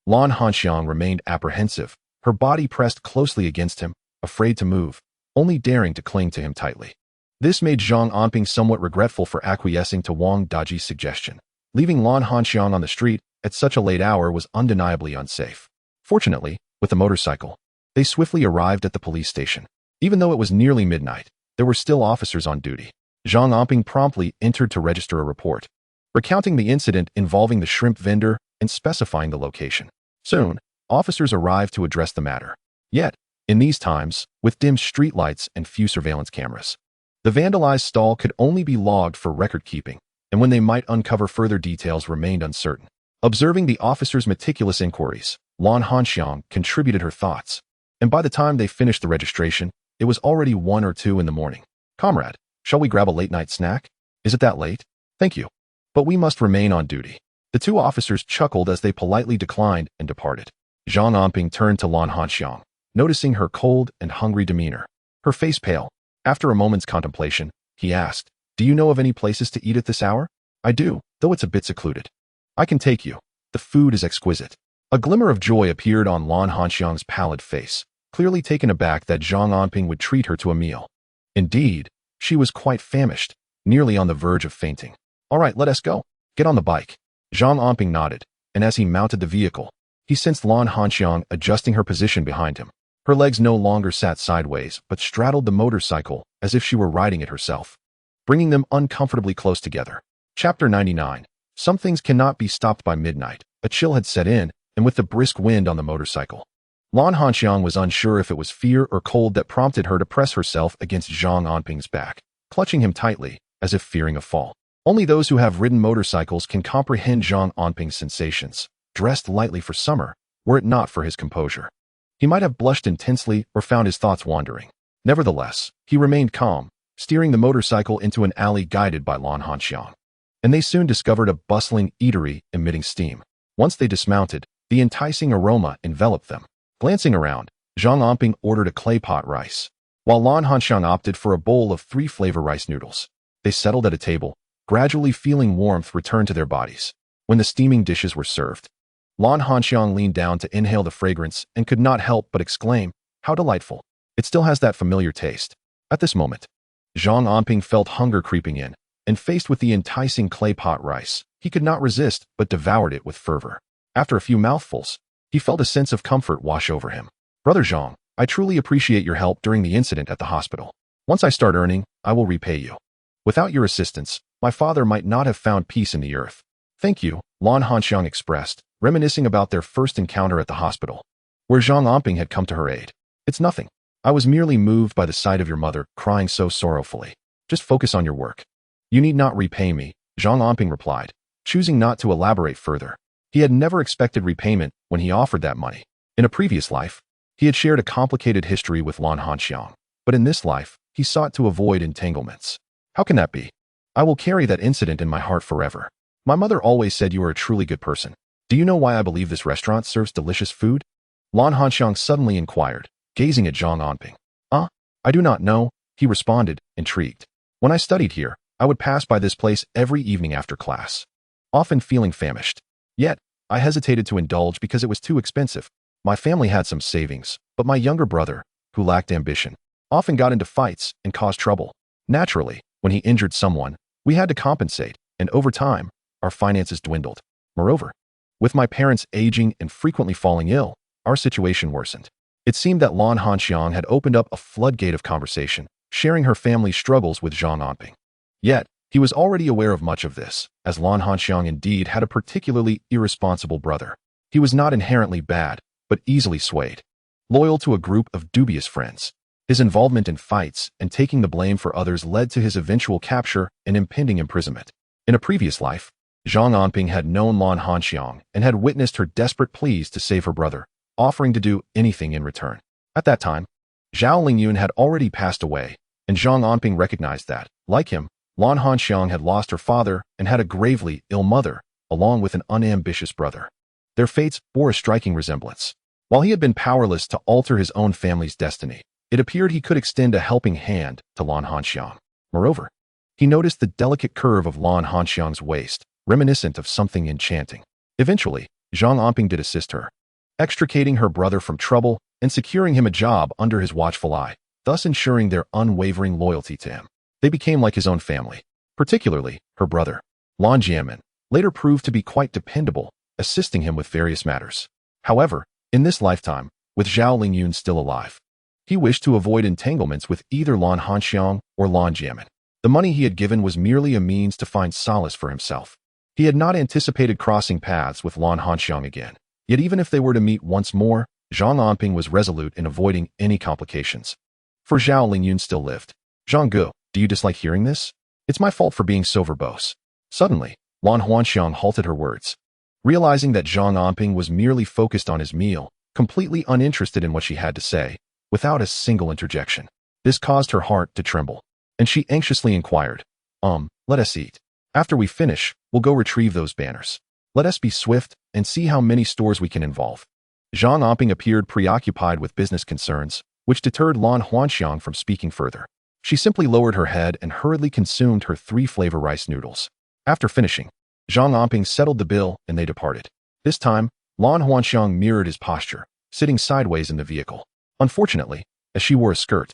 Lan Hanxiang remained apprehensive, her body pressed closely against him, afraid to move, only daring to cling to him tightly. This made Zhang Anping somewhat regretful for acquiescing to Wang Daji's suggestion. Leaving Lan Hanxiang on the street at such a late hour was undeniably unsafe. Fortunately, with the motorcycle, they swiftly arrived at the police station. Even though it was nearly midnight, there were still officers on duty. Zhang Anping promptly entered to register a report, recounting the incident involving the shrimp vendor and specifying the location. Soon, officers arrived to address the matter. Yet, in these times, with dim streetlights and few surveillance cameras, the vandalized stall could only be logged for record-keeping, and when they might uncover further details remained uncertain. Observing the officers' meticulous inquiries, Lan Hanxiang contributed her thoughts, and by the time they finished the registration, it was already 1 or 2 in the morning. "Comrade, shall we grab a late-night snack? Is it that late?" "Thank you, but we must remain on duty." The two officers chuckled as they politely declined and departed. Zhang Anping turned to Lan Hanxiang, noticing her cold and hungry demeanor. Her face pale, After a moment's contemplation, he asked, "Do you know of any places to eat at this hour?" "I do, though it's a bit secluded." "I can take you. The food is exquisite." A glimmer of joy appeared on Lan Hanxiang's pallid face, clearly taken aback that Zhang Anping would treat her to a meal. Indeed, she was quite famished, nearly on the verge of fainting. "All right, let us go. Get on the bike." Zhang Anping nodded, and as he mounted the vehicle, he sensed Lan Hanxiang adjusting her position behind him. Her legs no longer sat sideways, but straddled the motorcycle as if she were riding it herself, bringing them uncomfortably close together. Chapter 99. Some things cannot be stopped by midnight. A chill had set in, and with the brisk wind on the motorcycle, Lan Hanxiang was unsure if it was fear or cold that prompted her to press herself against Zhang Anping's back, clutching him tightly, as if fearing a fall. Only those who have ridden motorcycles can comprehend Zhang Anping's sensations, dressed lightly for summer, were it not for his composure. He might have blushed intensely or found his thoughts wandering. Nevertheless, he remained calm, steering the motorcycle into an alley guided by Lan Hanxiang. And they soon discovered a bustling eatery emitting steam. Once they dismounted, the enticing aroma enveloped them. Glancing around, Zhang Anping ordered a clay pot rice, while Lan Hanxiang opted for a bowl of 3-flavor rice noodles. They settled at a table, gradually feeling warmth return to their bodies. When the steaming dishes were served, Lan Hanxiang leaned down to inhale the fragrance and could not help but exclaim, "How delightful. It still has that familiar taste." At this moment, Zhang Anping felt hunger creeping in, and faced with the enticing clay pot rice, he could not resist but devoured it with fervor. After a few mouthfuls, he felt a sense of comfort wash over him. "Brother Zhang, I truly appreciate your help during the incident at the hospital. Once I start earning, I will repay you. Without your assistance, my father might not have found peace in the earth." "Thank you," Lan Hanxiang expressed, reminiscing about their first encounter at the hospital, where Zhang Anping had come to her aid. "It's nothing. I was merely moved by the sight of your mother crying so sorrowfully. Just focus on your work." "You need not repay me," Zhang Anping replied, choosing not to elaborate further. He had never expected repayment when he offered that money. In a previous life, he had shared a complicated history with Lan Hanxiang, but in this life, he sought to avoid entanglements. "How can that be? I will carry that incident in my heart forever. My mother always said you are a truly good person. Do you know why I believe this restaurant serves delicious food?" Lan Hanxiang suddenly inquired, gazing at Zhang Anping. I do not know," he responded, intrigued. "When I studied here, I would pass by this place every evening after class, often feeling famished. Yet, I hesitated to indulge because it was too expensive. My family had some savings, but my younger brother, who lacked ambition, often got into fights and caused trouble. Naturally, when he injured someone, we had to compensate, and over time, our finances dwindled. Moreover, with my parents aging and frequently falling ill, our situation worsened." It seemed that Lan Hanxiang had opened up a floodgate of conversation, sharing her family's struggles with Zhang Anping. Yet, he was already aware of much of this, as Lan Hanxiang indeed had a particularly irresponsible brother. He was not inherently bad, but easily swayed, loyal to a group of dubious friends. His involvement in fights and taking the blame for others led to his eventual capture and impending imprisonment. In a previous life, Zhang Anping had known Lan Hanxiang and had witnessed her desperate pleas to save her brother, offering to do anything in return. At that time, Zhao Lingyun had already passed away, and Zhang Anping recognized that, like him, Lan Hanxiang had lost her father and had a gravely ill mother, along with an unambitious brother. Their fates bore a striking resemblance. While he had been powerless to alter his own family's destiny, it appeared he could extend a helping hand to Lan Hanxiang. Moreover, he noticed the delicate curve of Lan Hanxiang's waist, reminiscent of something enchanting. Eventually, Zhang Anping did assist her, extricating her brother from trouble and securing him a job under his watchful eye, thus ensuring their unwavering loyalty to him. They became like his own family. Particularly, her brother, Lan Jianmin, later proved to be quite dependable, assisting him with various matters. However, in this lifetime, with Zhao Lingyun still alive, he wished to avoid entanglements with either Lan Hanxiang or Lan Jianmin. The money he had given was merely a means to find solace for himself. He had not anticipated crossing paths with Lan Hanxiang again. Yet even if they were to meet once more, Zhang Anping was resolute in avoiding any complications. For Zhao Lingyun still lived. "Zhang Gu, do you dislike hearing this? It's my fault for being so verbose." Suddenly, Lan Hanxiang halted her words. Realizing that Zhang Anping was merely focused on his meal, completely uninterested in what she had to say, without a single interjection. This caused her heart to tremble, and she anxiously inquired, let us eat. After we finish, we'll go retrieve those banners. Let us be swift and see how many stores we can involve." Zhang Anping appeared preoccupied with business concerns, which deterred Lan Hanxiang from speaking further. She simply lowered her head and hurriedly consumed her 3-flavor rice noodles. After finishing, Zhang Anping settled the bill and they departed. This time, Lan Huanxiang mirrored his posture, sitting sideways in the vehicle. Unfortunately, as she wore a skirt,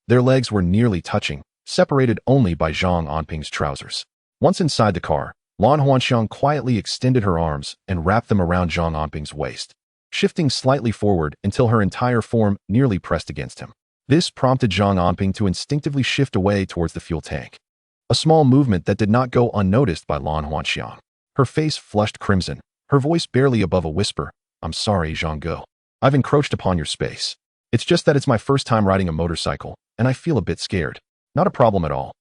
their legs were nearly touching, separated only by Zhang Anping's trousers. Once inside the car, Lan Huanxiang quietly extended her arms and wrapped them around Zhang Anping's waist, shifting slightly forward until her entire form nearly pressed against him. This prompted Zhang Anping to instinctively shift away towards the fuel tank, a small movement that did not go unnoticed by Lan Huanxiang. Her face flushed crimson, her voice barely above a whisper. "I'm sorry, Zhang Ge. I've encroached upon your space. It's just that it's my first time riding a motorcycle, and I feel a bit scared." "Not a problem at all,"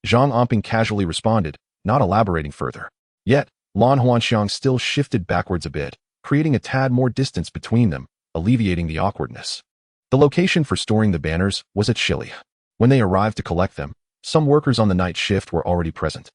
Zhang Anping casually responded, not elaborating further. Yet, Lan Huanxiang still shifted backwards a bit, creating a tad more distance between them, alleviating the awkwardness. The location for storing the banners was at Shili. When they arrived to collect them, some workers on the night shift were already present,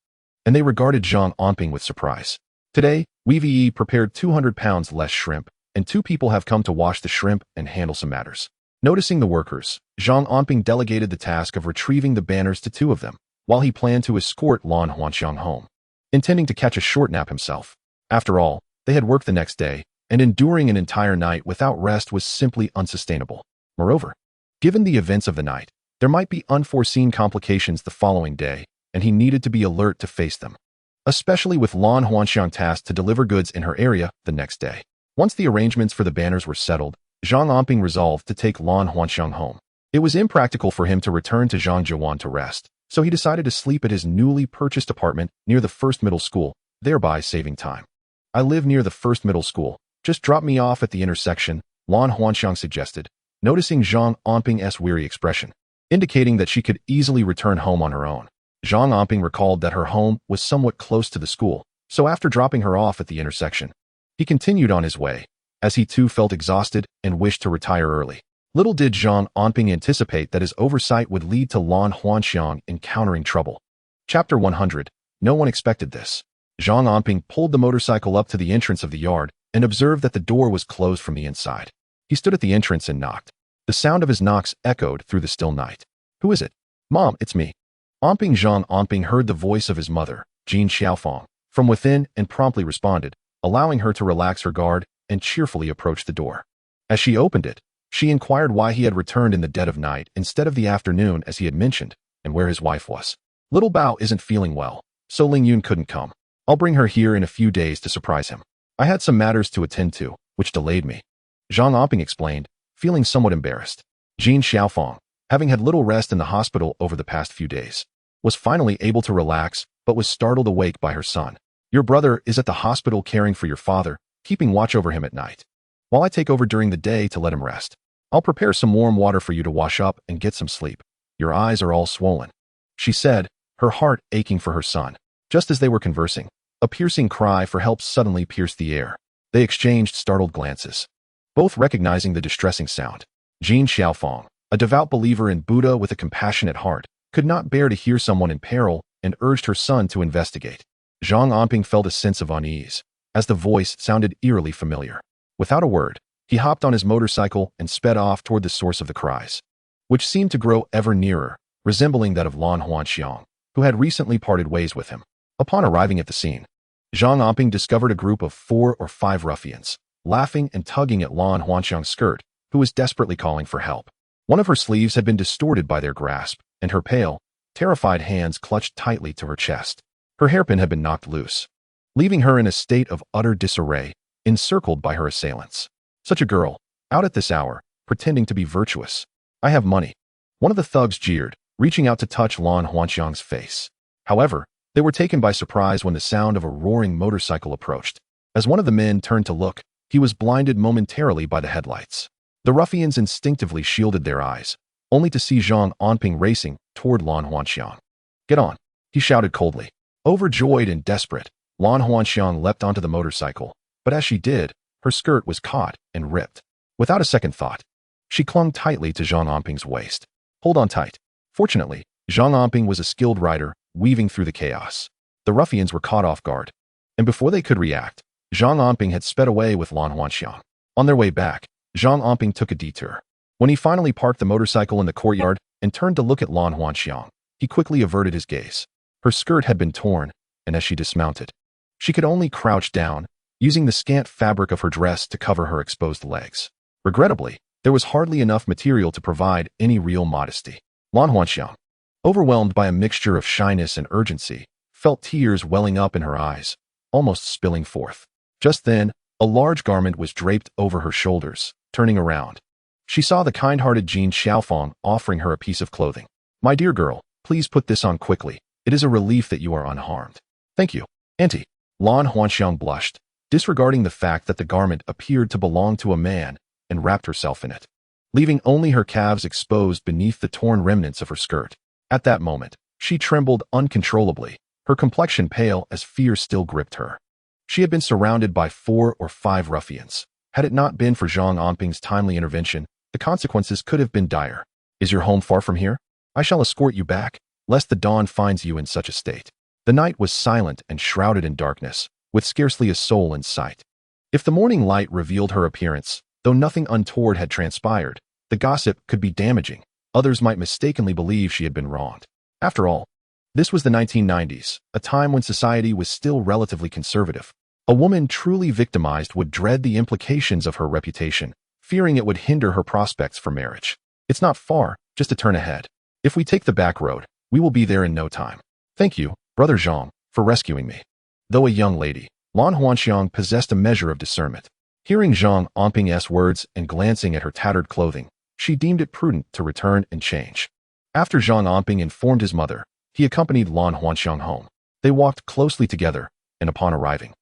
and they regarded Zhang Anping with surprise. "Today, we've prepared 200 pounds less shrimp, and 2 people have come to wash the shrimp and handle some matters." Noticing the workers, Zhang Anping delegated the task of retrieving the banners to 2 of them, while he planned to escort Lan Huanxiang home, intending to catch a short nap himself. After all, they had work the next day, and enduring an entire night without rest was simply unsustainable. Moreover, given the events of the night, there might be unforeseen complications the following day, and he needed to be alert to face them, especially with Lan Huanxiang tasked to deliver goods in her area the next day. Once the arrangements for the banners were settled, Zhang Anping resolved to take Lan Huanxiang home. It was impractical for him to return to Zhangjiwan to rest, so he decided to sleep at his newly purchased apartment near the first middle school, thereby saving time. "I live near the first middle school. Just drop me off at the intersection," Lan Huanxiang suggested, noticing Zhang Anping's weary expression, indicating that she could easily return home on her own. Zhang Anping recalled that her home was somewhat close to the school, so after dropping her off at the intersection, he continued on his way, as he too felt exhausted and wished to retire early. Little did Zhang Anping anticipate that his oversight would lead to Lan Huanxiang encountering trouble. Chapter 100. No one expected this. Zhang Anping pulled the motorcycle up to the entrance of the yard and observed that the door was closed from the inside. He stood at the entrance and knocked. The sound of his knocks echoed through the still night. "Who is it?" "Mom, it's me." Zhang Anping heard the voice of his mother, Jin Xiaofang, from within and promptly responded, allowing her to relax her guard and cheerfully approach the door. As she opened it, she inquired why he had returned in the dead of night instead of the afternoon as he had mentioned, and where his wife was. "Little Bao isn't feeling well, so Lingyun couldn't come. I'll bring her here in a few days to surprise him. I had some matters to attend to, which delayed me," Zhang Anping explained, feeling somewhat embarrassed. Jin Xiaofang, having had little rest in the hospital over the past few days, was finally able to relax but was startled awake by her son. "Your brother is at the hospital caring for your father, keeping watch over him at night, while I take over during the day to let him rest. I'll prepare some warm water for you to wash up and get some sleep. Your eyes are all swollen," she said, her heart aching for her son. Just as they were conversing, a piercing cry for help suddenly pierced the air. They exchanged startled glances, both recognizing the distressing sound. Jin Xiaofang, a devout believer in Buddha with a compassionate heart, could not bear to hear someone in peril and urged her son to investigate. Zhang Anping felt a sense of unease, as the voice sounded eerily familiar. Without a word, he hopped on his motorcycle and sped off toward the source of the cries, which seemed to grow ever nearer, resembling that of Lan Huanxiang, who had recently parted ways with him. Upon arriving at the scene, Zhang Anping discovered a group of 4 or 5 ruffians, laughing and tugging at Lan Huanxiang's skirt, who was desperately calling for help. One of her sleeves had been distorted by their grasp, and her pale, terrified hands clutched tightly to her chest. Her hairpin had been knocked loose, leaving her in a state of utter disarray, encircled by her assailants. Such a girl, out at this hour, pretending to be virtuous. "I have money," one of the thugs jeered, reaching out to touch Lan Huanxiang's face. However, they were taken by surprise when the sound of a roaring motorcycle approached. As one of the men turned to look, he was blinded momentarily by the headlights. The ruffians instinctively shielded their eyes, only to see Zhang Anping racing toward Lan Huanxiang. "Get on," he shouted coldly. Overjoyed and desperate, Lan Huanxiang leapt onto the motorcycle, but as she did, her skirt was caught and ripped. Without a second thought, she clung tightly to Zhang Anping's waist. "Hold on tight." Fortunately, Zhang Anping was a skilled rider, weaving through the chaos. The ruffians were caught off guard, and before they could react, Zhang Anping had sped away with Lan Huanxiang. On their way back, Zhang Anping took a detour. When he finally parked the motorcycle in the courtyard, and turned to look at Lan Huanxiang. He quickly averted his gaze. Her skirt had been torn, and as she dismounted, she could only crouch down, using the scant fabric of her dress to cover her exposed legs. Regrettably, there was hardly enough material to provide any real modesty. Lan Huanxiang, overwhelmed by a mixture of shyness and urgency, felt tears welling up in her eyes, almost spilling forth. Just then, a large garment was draped over her shoulders. Turning around, she saw the kind-hearted Jin Xiaofeng offering her a piece of clothing. "My dear girl, please put this on quickly. It is a relief that you are unharmed." "Thank you, Auntie." Lan Huanxiang blushed, disregarding the fact that the garment appeared to belong to a man, and wrapped herself in it, leaving only her calves exposed beneath the torn remnants of her skirt. At that moment, she trembled uncontrollably, her complexion pale as fear still gripped her. She had been surrounded by 4 or 5 ruffians. Had it not been for Zhang Anping's timely intervention, the consequences could have been dire. "Is your home far from here? I shall escort you back, lest the dawn finds you in such a state." The night was silent and shrouded in darkness, with scarcely a soul in sight. If the morning light revealed her appearance, though nothing untoward had transpired, the gossip could be damaging. Others might mistakenly believe she had been wronged. After all, this was the 1990s, a time when society was still relatively conservative. A woman truly victimized would dread the implications of her reputation, fearing it would hinder her prospects for marriage. "It's not far, just a turn ahead. If we take the back road, we will be there in no time. Thank you, Brother Zhang, for rescuing me." Though a young lady, Lan Huanxiang possessed a measure of discernment. Hearing Zhang Anping's words and glancing at her tattered clothing, she deemed it prudent to return and change. After Zhang Anping informed his mother, he accompanied Lan Huanxiang home. They walked closely together, and upon arriving,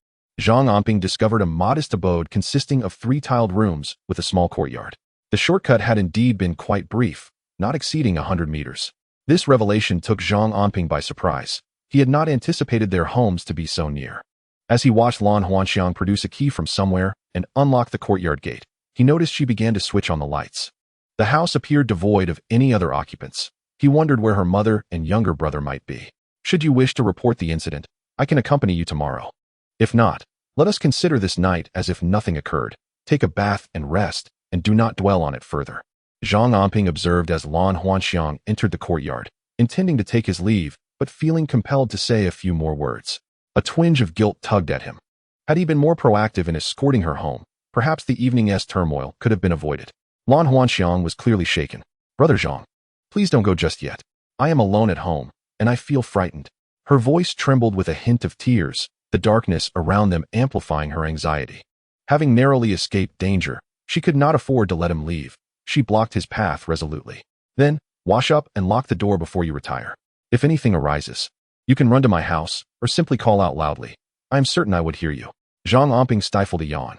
Zhang Anping discovered a modest abode consisting of 3 tiled rooms with a small courtyard. The shortcut had indeed been quite brief, not exceeding 100 meters. This revelation took Zhang Anping by surprise. He had not anticipated their homes to be so near. As he watched Lan Huanxiang produce a key from somewhere and unlock the courtyard gate, he noticed she began to switch on the lights. The house appeared devoid of any other occupants. He wondered where her mother and younger brother might be. "Should you wish to report the incident, I can accompany you tomorrow. If not, let us consider this night as if nothing occurred. Take a bath and rest, and do not dwell on it further." Zhang Anping observed as Lan Huanxiang entered the courtyard, intending to take his leave, but feeling compelled to say a few more words. A twinge of guilt tugged at him. Had he been more proactive in escorting her home, perhaps the evening's turmoil could have been avoided. Lan Huanxiang was clearly shaken. "Brother Zhang, please don't go just yet. I am alone at home, and I feel frightened." Her voice trembled with a hint of tears, the darkness around them amplifying her anxiety. Having narrowly escaped danger, she could not afford to let him leave. She blocked his path resolutely. "Then, wash up and lock the door before you retire. If anything arises, you can run to my house, or simply call out loudly. I am certain I would hear you." Zhang Anping stifled a yawn.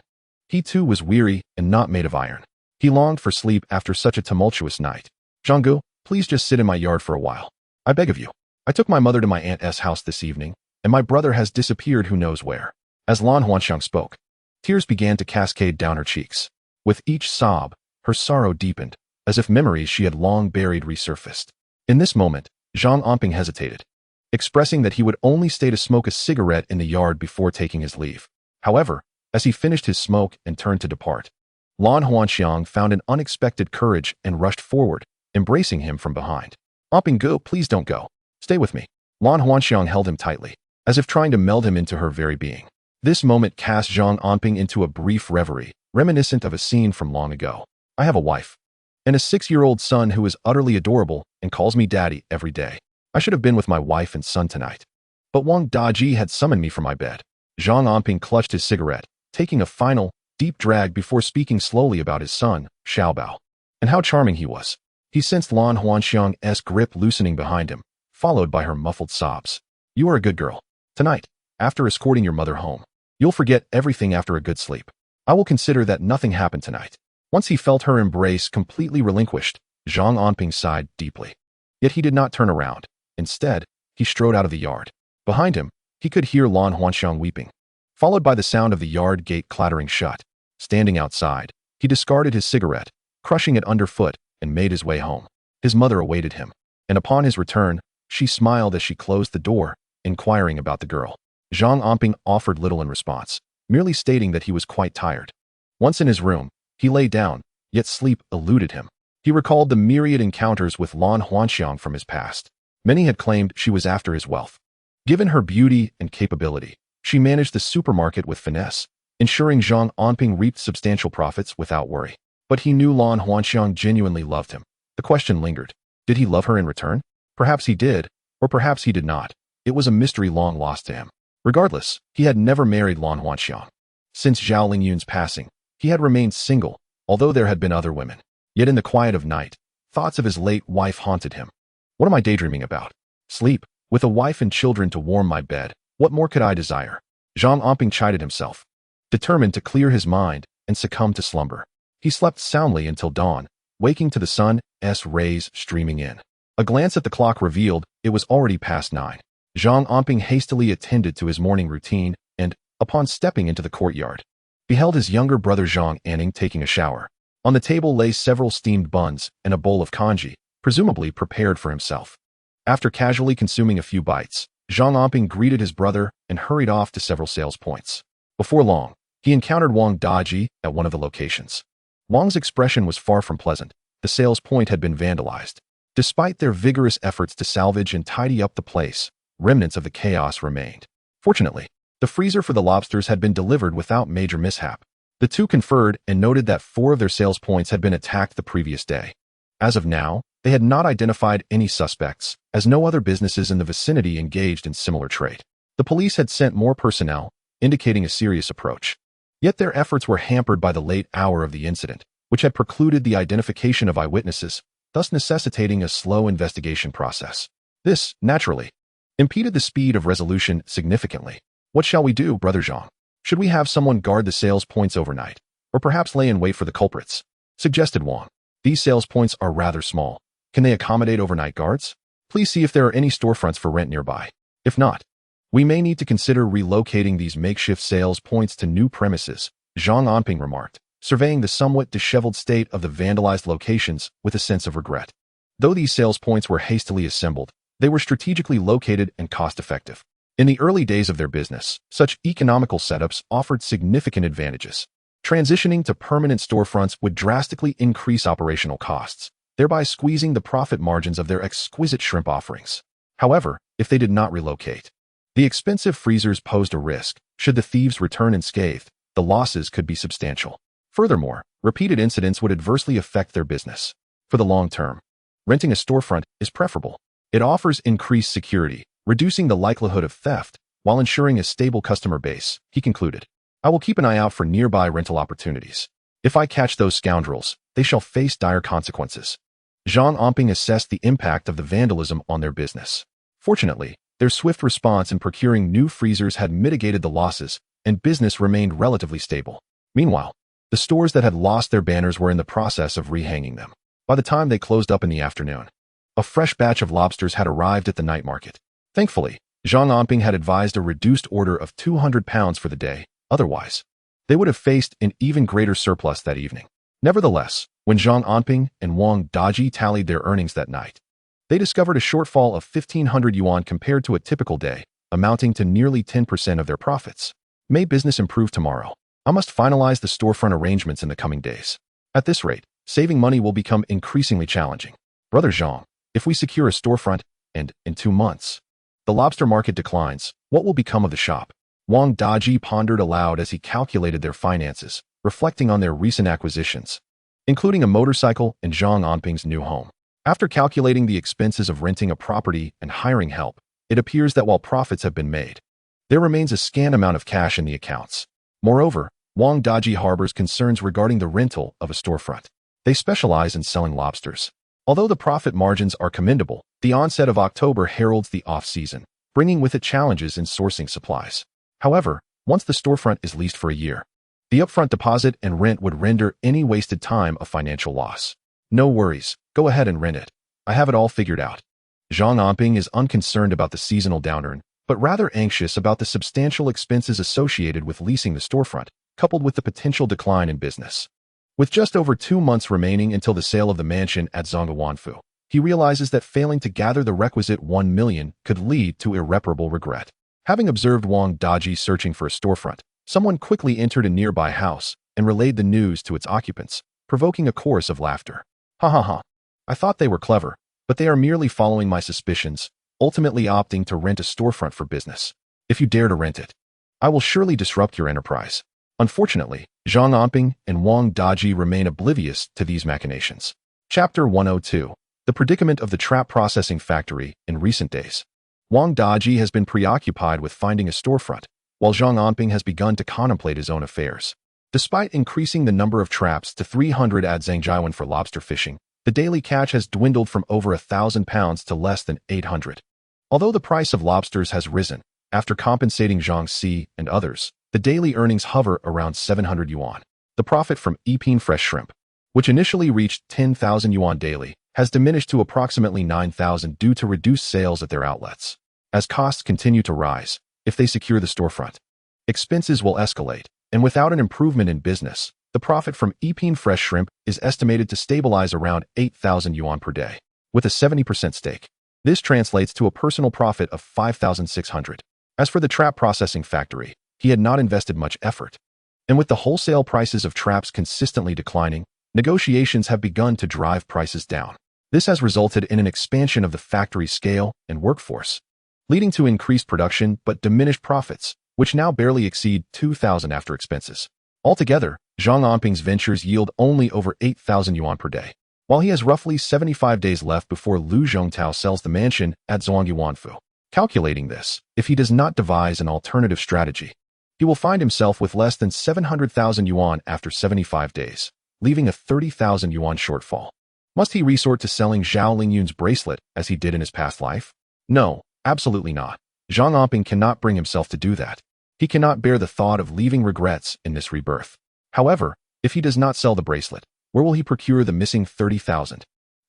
He too was weary and not made of iron. He longed for sleep after such a tumultuous night. "Zhanggu, please just sit in my yard for a while. I beg of you. I took my mother to my aunt's house this evening, and my brother has disappeared who knows where." As Lan Huanxiang spoke, tears began to cascade down her cheeks. With each sob, her sorrow deepened, as if memories she had long buried resurfaced. In this moment, Zhang Anping hesitated, expressing that he would only stay to smoke a cigarette in the yard before taking his leave. However, as he finished his smoke and turned to depart, Lan Huanxiang found an unexpected courage and rushed forward, embracing him from behind. "Anping Gu, please don't go. Stay with me." Lan Huanxiang held him tightly, as if trying to meld him into her very being. This moment cast Zhang Anping into a brief reverie, reminiscent of a scene from long ago. "I have a wife, and a 6-year-old son who is utterly adorable and calls me daddy every day. I should have been with my wife and son tonight, but Wang Daji had summoned me from my bed." Zhang Anping clutched his cigarette, taking a final, deep drag before speaking slowly about his son, Xiaobao, and how charming he was. He sensed Lan Huanxiang's grip loosening behind him, followed by her muffled sobs. "You are a good girl. Tonight, after escorting your mother home, you'll forget everything after a good sleep. I will consider that nothing happened tonight." Once he felt her embrace completely relinquished, Zhang Anping sighed deeply. Yet he did not turn around. Instead, he strode out of the yard. Behind him, he could hear Lan Huanxiang weeping, followed by the sound of the yard gate clattering shut. Standing outside, he discarded his cigarette, crushing it underfoot, and made his way home. His mother awaited him, and upon his return, she smiled as she closed the door, inquiring about the girl. Zhang Anping offered little in response, merely stating that he was quite tired. Once in his room, he lay down, yet sleep eluded him. He recalled the myriad encounters with Lan Huanxiang from his past. Many had claimed she was after his wealth. Given her beauty and capability, she managed the supermarket with finesse, ensuring Zhang Anping reaped substantial profits without worry. But he knew Lan Huanxiang genuinely loved him. The question lingered. Did he love her in return? Perhaps he did, or perhaps he did not. It was a mystery long lost to him. Regardless, he had never married Lan Huanxiang. Since Zhao Lingyun's passing, he had remained single, although there had been other women. Yet in the quiet of night, thoughts of his late wife haunted him. What am I daydreaming about? Sleep. With a wife and children to warm my bed, what more could I desire? Zhang Anping chided himself, determined to clear his mind and succumb to slumber. He slept soundly until dawn, waking to the sun's rays streaming in. A glance at the clock revealed it was already past 9. Zhang Anping hastily attended to his morning routine and, upon stepping into the courtyard, beheld his younger brother Zhang Anping taking a shower. On the table lay several steamed buns and a bowl of congee, presumably prepared for himself. After casually consuming a few bites, Zhang Anping greeted his brother and hurried off to several sales points. Before long, he encountered Wang Daji at one of the locations. Wang's expression was far from pleasant. The sales point had been vandalized. Despite their vigorous efforts to salvage and tidy up the place, remnants of the chaos remained. Fortunately, the freezer for the lobsters had been delivered without major mishap. The two conferred and noted that 4 of their sales points had been attacked the previous day. As of now, they had not identified any suspects, as no other businesses in the vicinity engaged in similar trade. The police had sent more personnel, indicating a serious approach. Yet their efforts were hampered by the late hour of the incident, which had precluded the identification of eyewitnesses, thus necessitating a slow investigation process. This, naturally, impeded the speed of resolution significantly. What shall we do, Brother Zhang? Should we have someone guard the sales points overnight, or perhaps lay in wait for the culprits? Suggested Wang. These sales points are rather small. Can they accommodate overnight guards? Please see if there are any storefronts for rent nearby. If not, we may need to consider relocating these makeshift sales points to new premises, Zhang Anping remarked, surveying the somewhat disheveled state of the vandalized locations with a sense of regret. Though these sales points were hastily assembled, they were strategically located and cost-effective. In the early days of their business, such economical setups offered significant advantages. Transitioning to permanent storefronts would drastically increase operational costs, thereby squeezing the profit margins of their exquisite shrimp offerings. However, if they did not relocate, the expensive freezers posed a risk. Should the thieves return unscathed, the losses could be substantial. Furthermore, repeated incidents would adversely affect their business. For the long term, renting a storefront is preferable. It offers increased security, reducing the likelihood of theft, while ensuring a stable customer base, he concluded. I will keep an eye out for nearby rental opportunities. If I catch those scoundrels, they shall face dire consequences. Zhang Anping assessed the impact of the vandalism on their business. Fortunately, their swift response in procuring new freezers had mitigated the losses, and business remained relatively stable. Meanwhile, the stores that had lost their banners were in the process of rehanging them. By the time they closed up in the afternoon, a fresh batch of lobsters had arrived at the night market. Thankfully, Zhang Anping had advised a reduced order of 200 pounds for the day. Otherwise, they would have faced an even greater surplus that evening. Nevertheless, when Zhang Anping and Wang Daji tallied their earnings that night, they discovered a shortfall of 1,500 yuan compared to a typical day, amounting to nearly 10% of their profits. May business improve tomorrow? I must finalize the storefront arrangements in the coming days. At this rate, saving money will become increasingly challenging. Brother Zhang, if we secure a storefront, and, in 2 months, the lobster market declines, what will become of the shop? Wang Daji pondered aloud as he calculated their finances, reflecting on their recent acquisitions, including a motorcycle and Zhang Anping's new home. After calculating the expenses of renting a property and hiring help, it appears that while profits have been made, there remains a scant amount of cash in the accounts. Moreover, Wang Daji harbors concerns regarding the rental of a storefront. They specialize in selling lobsters. Although the profit margins are commendable, the onset of October heralds the off-season, bringing with it challenges in sourcing supplies. However, once the storefront is leased for a year, the upfront deposit and rent would render any wasted time a financial loss. No worries, go ahead and rent it. I have it all figured out. Zhang Anping is unconcerned about the seasonal downturn, but rather anxious about the substantial expenses associated with leasing the storefront, coupled with the potential decline in business. With just over 2 months remaining until the sale of the mansion at Zhongguanfu, he realizes that failing to gather the requisite 1 million could lead to irreparable regret. Having observed Wang Daji searching for a storefront, someone quickly entered a nearby house and relayed the news to its occupants, provoking a chorus of laughter. Ha ha ha. I thought they were clever, but they are merely following my suspicions, ultimately opting to rent a storefront for business. If you dare to rent it, I will surely disrupt your enterprise. Unfortunately, Zhang Anping and Wang Daji remain oblivious to these machinations. Chapter 102. The predicament of the trap processing factory in recent days. Wang Daji has been preoccupied with finding a storefront, while Zhang Anping has begun to contemplate his own affairs. Despite increasing the number of traps to 300 at Zhangjiawan for lobster fishing, the daily catch has dwindled from over 1,000 pounds to less than 800. Although the price of lobsters has risen, after compensating Zhang Si and others, the daily earnings hover around 700 yuan. The profit from Epine fresh shrimp, which initially reached 10,000 yuan daily, has diminished to approximately 9,000 due to reduced sales at their outlets. As costs continue to rise, if they secure the storefront, expenses will escalate, and without an improvement in business, the profit from Epine fresh shrimp is estimated to stabilize around 8,000 yuan per day, with a 70% stake. This translates to a personal profit of 5,600. As for the trap processing factory, he had not invested much effort. And with the wholesale prices of traps consistently declining, negotiations have begun to drive prices down. This has resulted in an expansion of the factory's scale and workforce, leading to increased production but diminished profits, which now barely exceed 2,000 after expenses. Altogether, Zhang Anping's ventures yield only over 8,000 yuan per day, while he has roughly 75 days left before Lu Zhongtao sells the mansion at Zhuangyuanfu. Calculating this, if he does not devise an alternative strategy, he will find himself with less than 700,000 yuan after 75 days, leaving a 30,000 yuan shortfall. Must he resort to selling Zhao Lingyun's bracelet as he did in his past life? No, absolutely not. Zhang Anping cannot bring himself to do that. He cannot bear the thought of leaving regrets in this rebirth. However, if he does not sell the bracelet, where will he procure the missing 30,000?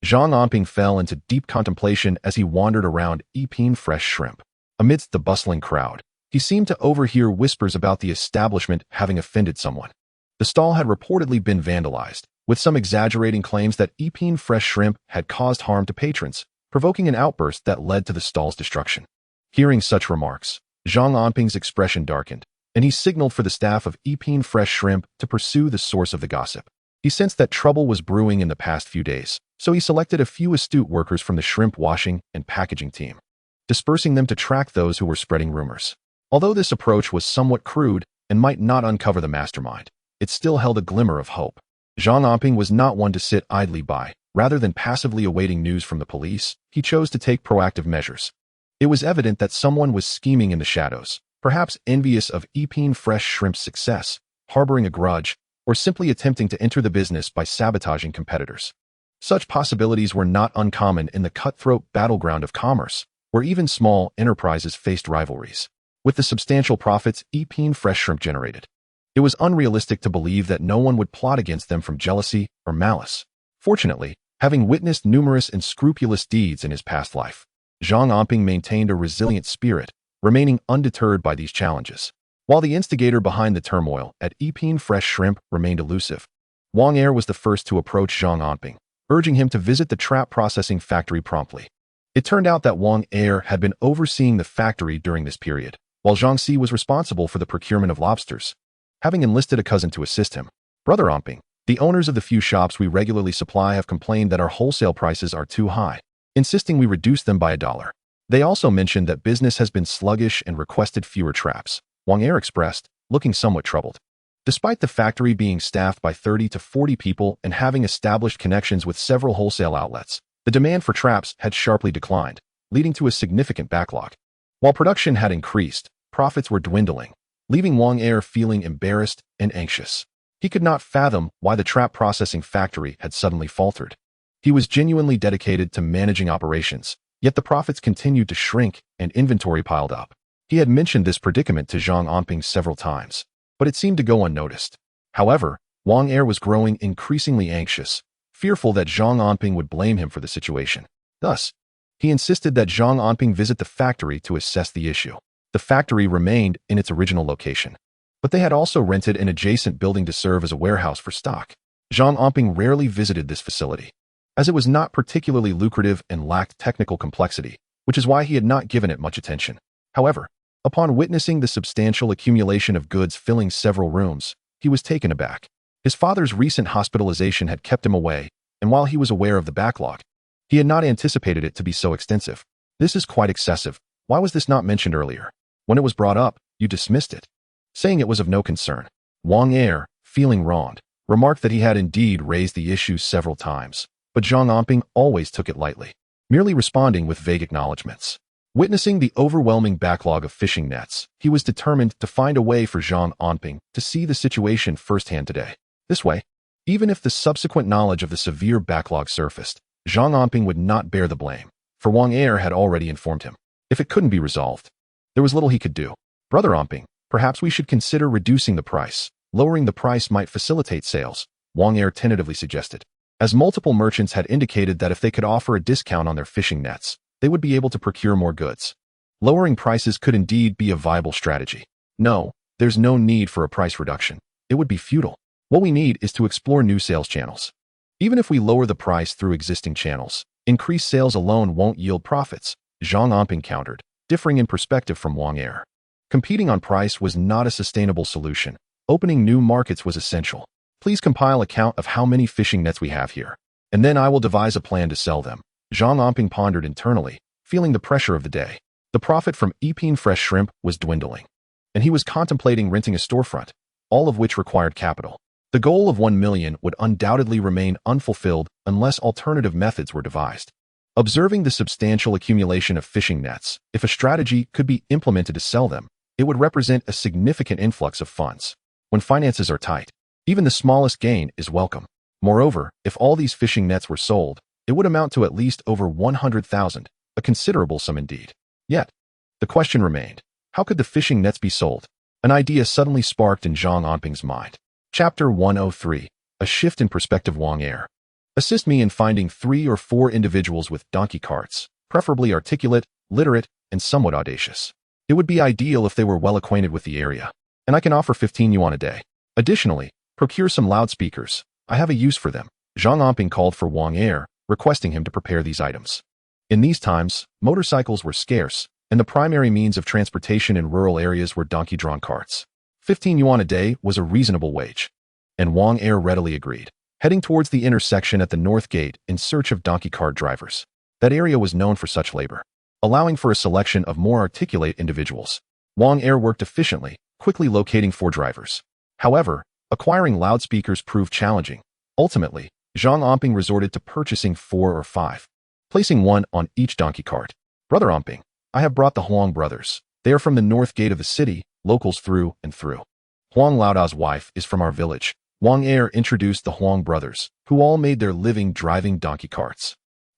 Zhang Anping fell into deep contemplation as he wandered around Epine fresh shrimp. Amidst the bustling crowd, he seemed to overhear whispers about the establishment having offended someone. The stall had reportedly been vandalized, with some exaggerating claims that Epine fresh shrimp had caused harm to patrons, provoking an outburst that led to the stall's destruction. Hearing such remarks, Zhang Anping's expression darkened, and he signaled for the staff of Epine fresh shrimp to pursue the source of the gossip. He sensed that trouble was brewing in the past few days, so he selected a few astute workers from the shrimp washing and packaging team, dispersing them to track those who were spreading rumors. Although this approach was somewhat crude and might not uncover the mastermind, it still held a glimmer of hope. Zhang Anping was not one to sit idly by. Rather than passively awaiting news from the police, he chose to take proactive measures. It was evident that someone was scheming in the shadows, perhaps envious of Epine fresh shrimp's success, harboring a grudge, or simply attempting to enter the business by sabotaging competitors. Such possibilities were not uncommon in the cutthroat battleground of commerce, where even small enterprises faced rivalries. With the substantial profits Epine fresh shrimp generated, it was unrealistic to believe that no one would plot against them from jealousy or malice. Fortunately, having witnessed numerous unscrupulous deeds in his past life, Zhang Anping maintained a resilient spirit, remaining undeterred by these challenges. While the instigator behind the turmoil at Epine fresh shrimp remained elusive, Wang Er was the first to approach Zhang Anping, urging him to visit the trap processing factory promptly. It turned out that Wang Er had been overseeing the factory during this period, while Zhang Si was responsible for the procurement of lobsters, having enlisted a cousin to assist him. Brother Anping, the owners of the few shops we regularly supply have complained that our wholesale prices are too high, insisting we reduce them by $1. They also mentioned that business has been sluggish and requested fewer traps, Wang Er expressed, looking somewhat troubled. Despite the factory being staffed by 30 to 40 people and having established connections with several wholesale outlets, the demand for traps had sharply declined, leading to a significant backlog. While production had increased, profits were dwindling, leaving Wang Er feeling embarrassed and anxious. He could not fathom why the trap processing factory had suddenly faltered. He was genuinely dedicated to managing operations, yet the profits continued to shrink and inventory piled up. He had mentioned this predicament to Zhang Anping several times, but it seemed to go unnoticed. However, Wang Er was growing increasingly anxious, fearful that Zhang Anping would blame him for the situation. Thus, he insisted that Zhang Anping visit the factory to assess the issue. The factory remained in its original location, but they had also rented an adjacent building to serve as a warehouse for stock. Zhang Anping rarely visited this facility, as it was not particularly lucrative and lacked technical complexity, which is why he had not given it much attention. However, upon witnessing the substantial accumulation of goods filling several rooms, he was taken aback. His father's recent hospitalization had kept him away, and while he was aware of the backlog, he had not anticipated it to be so extensive. This is quite excessive. Why was this not mentioned earlier? When it was brought up, you dismissed it, saying it was of no concern. Wang Er, feeling wronged, remarked that he had indeed raised the issue several times, but Zhang Anping always took it lightly, merely responding with vague acknowledgments. Witnessing the overwhelming backlog of fishing nets, he was determined to find a way for Zhang Anping to see the situation firsthand today. This way, even if the subsequent knowledge of the severe backlog surfaced, Zhang Anping would not bear the blame, for Wang Er had already informed him. If it couldn't be resolved, there was little he could do. Brother Anping, perhaps we should consider reducing the price. Lowering the price might facilitate sales, Wang Er tentatively suggested, as multiple merchants had indicated that if they could offer a discount on their fishing nets, they would be able to procure more goods. Lowering prices could indeed be a viable strategy. No, there's no need for a price reduction. It would be futile. What we need is to explore new sales channels. Even if we lower the price through existing channels, increased sales alone won't yield profits, Zhang Anping countered, differing in perspective from Wang Er. Competing on price was not a sustainable solution. Opening new markets was essential. Please compile a count of how many fishing nets we have here, and then I will devise a plan to sell them. Zhang Anping pondered internally, feeling the pressure of the day. The profit from eating fresh shrimp was dwindling, and he was contemplating renting a storefront, all of which required capital. The goal of 1 million would undoubtedly remain unfulfilled unless alternative methods were devised. Observing the substantial accumulation of fishing nets, if a strategy could be implemented to sell them, it would represent a significant influx of funds. When finances are tight, even the smallest gain is welcome. Moreover, if all these fishing nets were sold, it would amount to at least over 100,000, a considerable sum indeed. Yet, the question remained, how could the fishing nets be sold? An idea suddenly sparked in Zhang Anping's mind. Chapter 103, A Shift in Perspective. Wang Er, assist me in finding 3 or 4 individuals with donkey carts, preferably articulate, literate, and somewhat audacious. It would be ideal if they were well acquainted with the area, and I can offer 15 yuan a day. Additionally, procure some loudspeakers. I have a use for them. Zhang Anping called for Wang Er, requesting him to prepare these items. In these times, motorcycles were scarce, and the primary means of transportation in rural areas were donkey-drawn carts. 15 yuan a day was a reasonable wage, and Wang Er readily agreed, heading towards the intersection at the north gate in search of donkey cart drivers. That area was known for such labor, allowing for a selection of more articulate individuals. Wang Er worked efficiently, quickly locating 4 drivers. However, acquiring loudspeakers proved challenging. Ultimately, Zhang Anping resorted to purchasing 4 or 5, placing one on each donkey cart. Brother Anping, I have brought the Huang brothers. They are from the north gate of the city, locals through and through. Huang Laoda's wife is from our village. Wang Er introduced the Huang brothers, who all made their living driving donkey carts.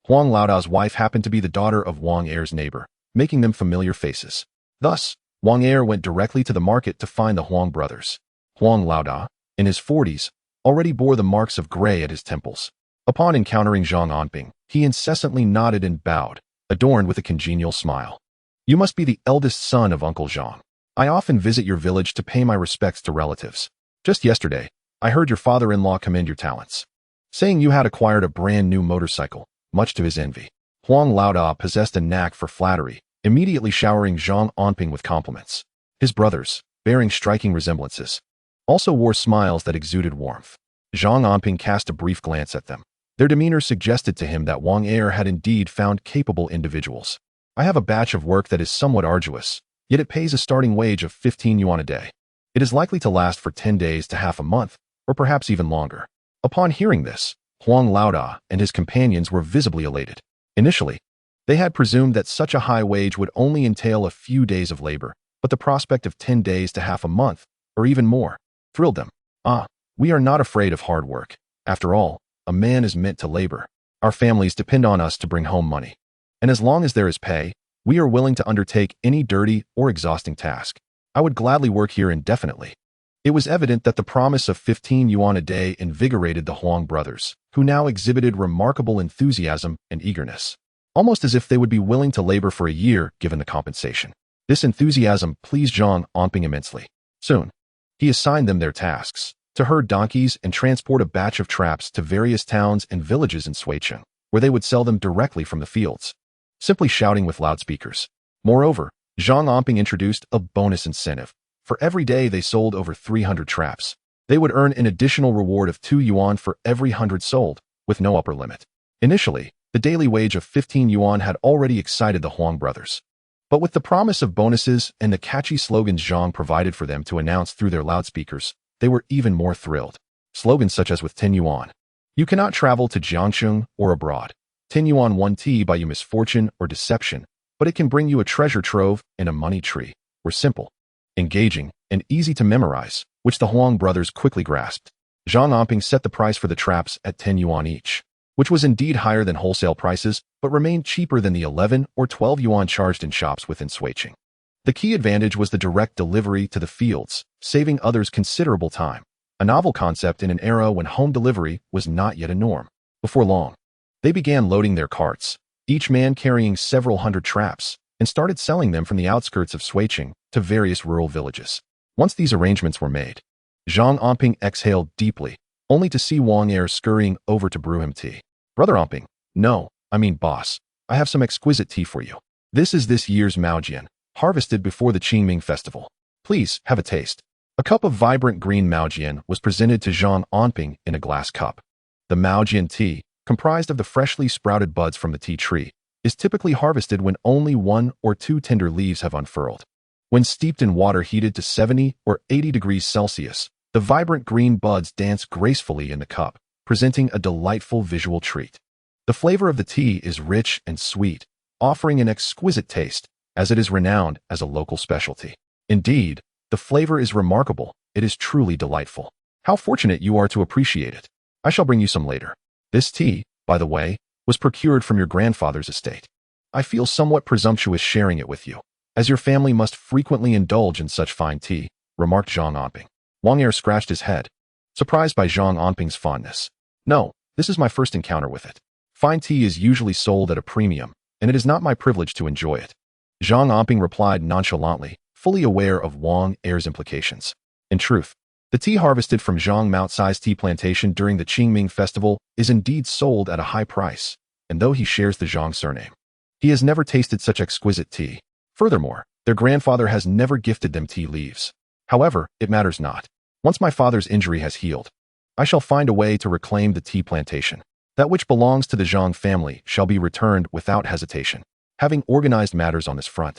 Huang Laoda's wife happened to be the daughter of Wang Er's neighbor, making them familiar faces. Thus, Wang Er went directly to the market to find the Huang brothers. Huang Laoda, in his 40s, already bore the marks of gray at his temples. Upon encountering Zhang Anping, he incessantly nodded and bowed, adorned with a congenial smile. You must be the eldest son of Uncle Zhang. I often visit your village to pay my respects to relatives. Just yesterday, I heard your father-in-law commend your talents, saying you had acquired a brand new motorcycle, much to his envy. Huang Laoda possessed a knack for flattery, immediately showering Zhang Anping with compliments. His brothers, bearing striking resemblances, also wore smiles that exuded warmth. Zhang Anping cast a brief glance at them. Their demeanor suggested to him that Wang Er had indeed found capable individuals. I have a batch of work that is somewhat arduous, yet it pays a starting wage of 15 yuan a day. It is likely to last for 10 days to half a month, or perhaps even longer. Upon hearing this, Huang Laoda and his companions were visibly elated. Initially, they had presumed that such a high wage would only entail a few days of labor, but the prospect of 10 days to half a month, or even more, thrilled them. We are not afraid of hard work. After all, a man is meant to labor. Our families depend on us to bring home money. And as long as there is pay, we are willing to undertake any dirty or exhausting task. I would gladly work here indefinitely. It was evident that the promise of 15 yuan a day invigorated the Huang brothers, who now exhibited remarkable enthusiasm and eagerness, almost as if they would be willing to labor for a year given the compensation. This enthusiasm pleased Zhang Anping immensely. Soon, he assigned them their tasks: to herd donkeys and transport a batch of traps to various towns and villages in Suicheng, where they would sell them directly from the fields, simply shouting with loudspeakers. Moreover, Zhang Anping introduced a bonus incentive. For every day they sold over 300 traps, they would earn an additional reward of 2 yuan for every 100 sold, with no upper limit. Initially, the daily wage of 15 yuan had already excited the Huang brothers. But with the promise of bonuses and the catchy slogans Zhang provided for them to announce through their loudspeakers, they were even more thrilled. Slogans such as with 10 yuan, you cannot travel to Jiangcheng or abroad. 10 yuan one tea buy you misfortune or deception, but it can bring you a treasure trove and a money tree, were simple, engaging, and easy to memorize, which the Huang brothers quickly grasped. Zhang Anping set the price for the traps at 10 yuan each, which was indeed higher than wholesale prices, but remained cheaper than the 11 or 12 yuan charged in shops within Suiqing. The key advantage was the direct delivery to the fields, saving others considerable time, a novel concept in an era when home delivery was not yet a norm. Before long, they began loading their carts, each man carrying several hundred traps, and started selling them from the outskirts of Suiqing to various rural villages. Once these arrangements were made, Zhang Anping exhaled deeply, only to see Wang Er scurrying over to brew him tea. Brother Anping, no, I mean boss, I have some exquisite tea for you. This is this year's Maojian, harvested before the Qingming festival. Please, have a taste. A cup of vibrant green Maojian was presented to Zhang Anping in a glass cup. The Maojian tea, comprised of the freshly sprouted buds from the tea tree, is typically harvested when only 1 or 2 tender leaves have unfurled. When steeped in water heated to 70 or 80 degrees Celsius, the vibrant green buds dance gracefully in the cup, presenting a delightful visual treat. The flavor of the tea is rich and sweet, offering an exquisite taste, as it is renowned as a local specialty. Indeed, the flavor is remarkable. It is truly delightful. How fortunate you are to appreciate it. I shall bring you some later. This tea, by the way, was procured from your grandfather's estate. I feel somewhat presumptuous sharing it with you, as your family must frequently indulge in such fine tea, remarked Zhang Anping. Wang Er scratched his head, surprised by Zhang Anping's fondness. No, this is my first encounter with it. Fine tea is usually sold at a premium, and it is not my privilege to enjoy it. Zhang Anping replied nonchalantly, fully aware of Wang Er's implications. In truth, the tea harvested from Zhang Moutsai's tea plantation during the Qingming festival is indeed sold at a high price, and though he shares the Zhang surname, he has never tasted such exquisite tea. Furthermore, their grandfather has never gifted them tea leaves. However, it matters not. Once my father's injury has healed, I shall find a way to reclaim the tea plantation. That which belongs to the Zhang family shall be returned without hesitation. Having organized matters on this front,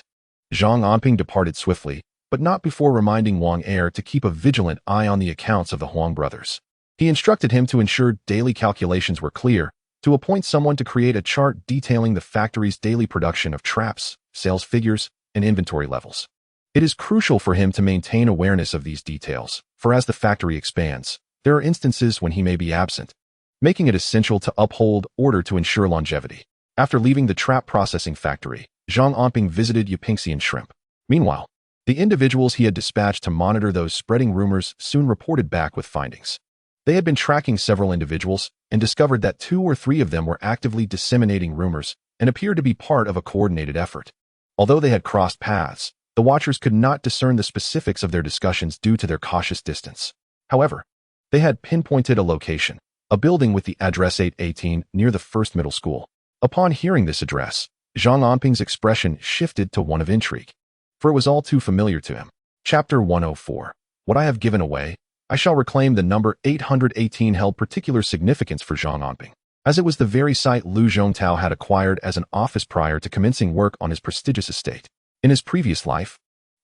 Zhang Anping departed swiftly, but not before reminding Wang Er to keep a vigilant eye on the accounts of the Huang brothers. He instructed him to ensure daily calculations were clear, to appoint someone to create a chart detailing the factory's daily production of traps, sales figures, and inventory levels. It is crucial for him to maintain awareness of these details, for as the factory expands, there are instances when he may be absent, making it essential to uphold order to ensure longevity. After leaving the trap processing factory, Zhang Anping visited Yupingxian Shrimp. Meanwhile, the individuals he had dispatched to monitor those spreading rumors soon reported back with findings. They had been tracking several individuals and discovered that 2 or 3 of them were actively disseminating rumors and appeared to be part of a coordinated effort. Although they had crossed paths, the watchers could not discern the specifics of their discussions due to their cautious distance. However, they had pinpointed a location, a building with the address 818 near the first middle school. Upon hearing this address, Zhang Anping's expression shifted to one of intrigue, for it was all too familiar to him. Chapter 104. What I have given away, I shall reclaim. The number 818 held particular significance for Zhang Anping, as it was the very site Lu Zhongtao had acquired as an office prior to commencing work on his prestigious estate. In his previous life,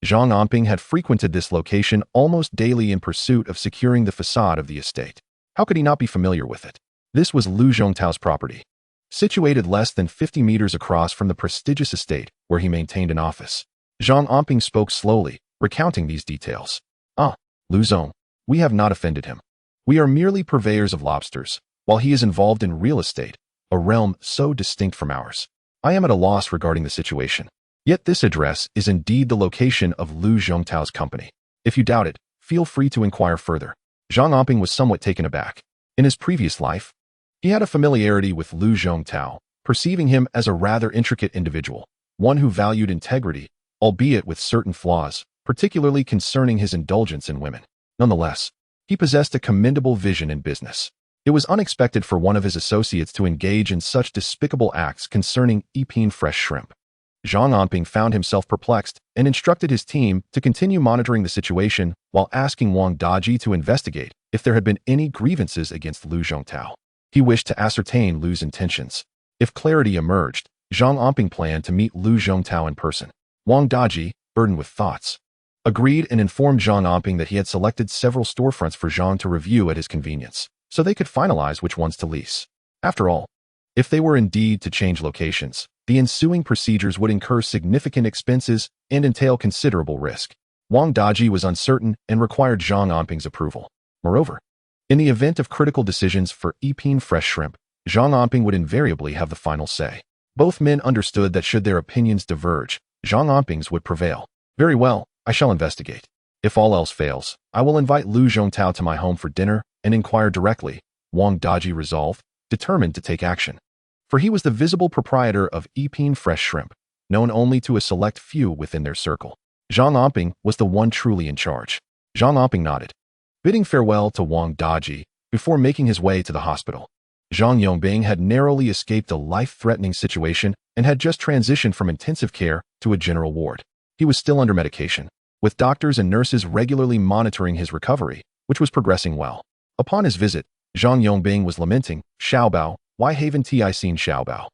Zhang Anping had frequented this location almost daily in pursuit of securing the facade of the estate. How could he not be familiar with it? This was Lu Zhongtao's property, situated less than 50 meters across from the prestigious estate where he maintained an office. Zhang Anping spoke slowly, recounting these details. Lu Zhong, we have not offended him. We are merely purveyors of lobsters, while he is involved in real estate, a realm so distinct from ours. I am at a loss regarding the situation. Yet this address is indeed the location of Lu Zhongtao's company. If you doubt it, feel free to inquire further. Zhang Anping was somewhat taken aback. In his previous life, he had a familiarity with Lu Zhongtao, perceiving him as a rather intricate individual, one who valued integrity, albeit with certain flaws, particularly concerning his indulgence in women. Nonetheless, he possessed a commendable vision in business. It was unexpected for one of his associates to engage in such despicable acts concerning Epine fresh shrimp. Zhang Anping found himself perplexed and instructed his team to continue monitoring the situation while asking Wang Daji to investigate if there had been any grievances against Lu Zhongtao. He wished to ascertain Lu's intentions. If clarity emerged, Zhang Anping planned to meet Lu Zhongtao in person. Wang Daji, burdened with thoughts, agreed and informed Zhang Anping that he had selected several storefronts for Zhang to review at his convenience, so they could finalize which ones to lease. After all, if they were indeed to change locations, the ensuing procedures would incur significant expenses and entail considerable risk. Wang Daji was uncertain and required Zhang Anping's approval. Moreover, in the event of critical decisions for Epine fresh shrimp, Zhang Anping would invariably have the final say. Both men understood that should their opinions diverge, Zhang Anping's would prevail. Very well, I shall investigate. If all else fails, I will invite Lu Zhongtao to my home for dinner and inquire directly, Wang Daji resolved, determined to take action. For he was the visible proprietor of Epine fresh shrimp, known only to a select few within their circle. Zhang Anping was the one truly in charge. Zhang Anping nodded, bidding farewell to Wang Daji before making his way to the hospital. Zhang Yongbing had narrowly escaped a life-threatening situation and had just transitioned from intensive care to a general ward. He was still under medication, with doctors and nurses regularly monitoring his recovery, which was progressing well. Upon his visit, Zhang Yongbing was lamenting, "Xiaobao, why haven't I seen Xiaobao?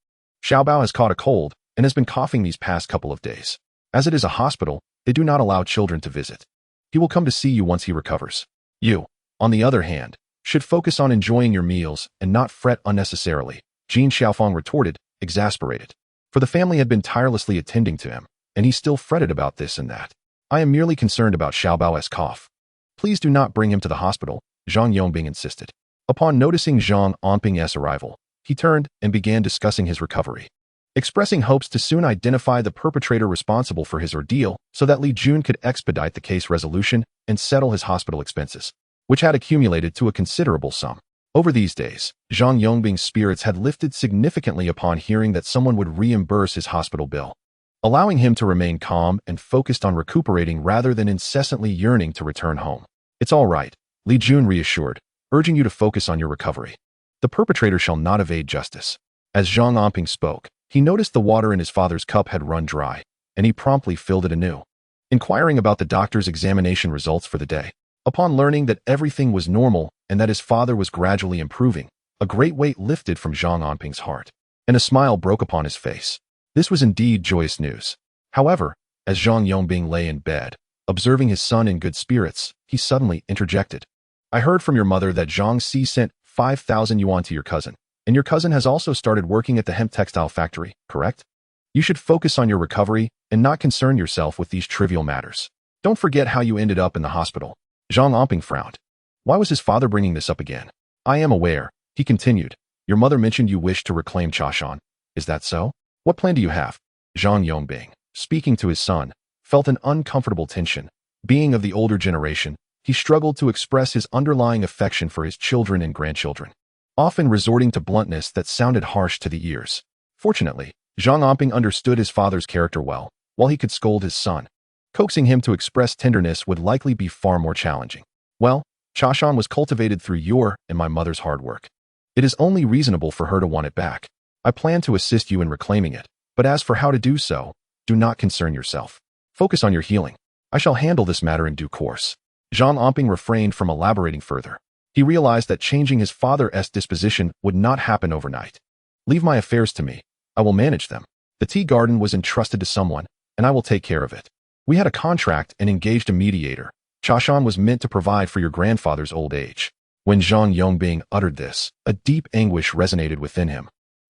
Xiaobao has caught a cold and has been coughing these past couple of days. As it is a hospital, they do not allow children to visit. He will come to see you once he recovers. You, on the other hand, should focus on enjoying your meals and not fret unnecessarily," Jin Xiaofang retorted, exasperated. For the family had been tirelessly attending to him, and he still fretted about this and that. "I am merely concerned about Xiaobao's cough. Please do not bring him to the hospital," Zhang Yongbing insisted. Upon noticing Zhang Anping's arrival, he turned and began discussing his recovery, expressing hopes to soon identify the perpetrator responsible for his ordeal so that Li Jun could expedite the case resolution and settle his hospital expenses, which had accumulated to a considerable sum. Over these days, Zhang Yongbing's spirits had lifted significantly upon hearing that someone would reimburse his hospital bill, allowing him to remain calm and focused on recuperating rather than incessantly yearning to return home. "It's all right," Li Jun reassured, urging you to focus on your recovery. "The perpetrator shall not evade justice." As Zhang Anping spoke, he noticed the water in his father's cup had run dry, and he promptly filled it anew, inquiring about the doctor's examination results for the day. Upon learning that everything was normal and that his father was gradually improving, a great weight lifted from Zhang Anping's heart, and a smile broke upon his face. This was indeed joyous news. However, as Zhang Yongbing lay in bed, observing his son in good spirits, he suddenly interjected, "I heard from your mother that Zhang Si sent 5,000 yuan to your cousin, and your cousin has also started working at the hemp textile factory, correct? You should focus on your recovery and not concern yourself with these trivial matters. Don't forget how you ended up in the hospital." Zhang Anping frowned. Why was his father bringing this up again? "I am aware," he continued. "Your mother mentioned you wished to reclaim Chashan. Is that so? What plan do you have?" Zhang Yongbing, speaking to his son, felt an uncomfortable tension. Being of the older generation, he struggled to express his underlying affection for his children and grandchildren, often resorting to bluntness that sounded harsh to the ears. Fortunately, Zhang Anping understood his father's character well, while he could scold his son. Coaxing him to express tenderness would likely be far more challenging. "Well, Chashan was cultivated through your and my mother's hard work. It is only reasonable for her to want it back. I plan to assist you in reclaiming it, but as for how to do so, do not concern yourself. Focus on your healing. I shall handle this matter in due course." Zhang Anping refrained from elaborating further. He realized that changing his father's disposition would not happen overnight. "Leave my affairs to me. I will manage them. The tea garden was entrusted to someone, and I will take care of it. We had a contract and engaged a mediator. Chashan was meant to provide for your grandfather's old age." When Zhang Yongbing uttered this, a deep anguish resonated within him,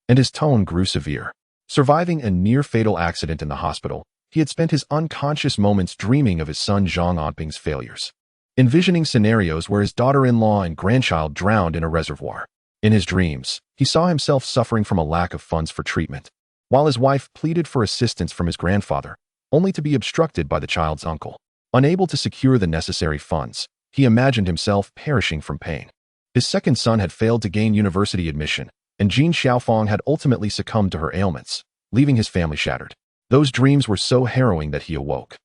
and his tone grew severe. Surviving a near-fatal accident in the hospital, he had spent his unconscious moments dreaming of his son Zhang Anping's failures, envisioning scenarios where his daughter-in-law and grandchild drowned in a reservoir. In his dreams, he saw himself suffering from a lack of funds for treatment, while his wife pleaded for assistance from his grandfather, only to be obstructed by the child's uncle. Unable to secure the necessary funds, he imagined himself perishing from pain. His second son had failed to gain university admission, and Jin Xiaofang had ultimately succumbed to her ailments, leaving his family shattered. Those dreams were so harrowing that he awoke,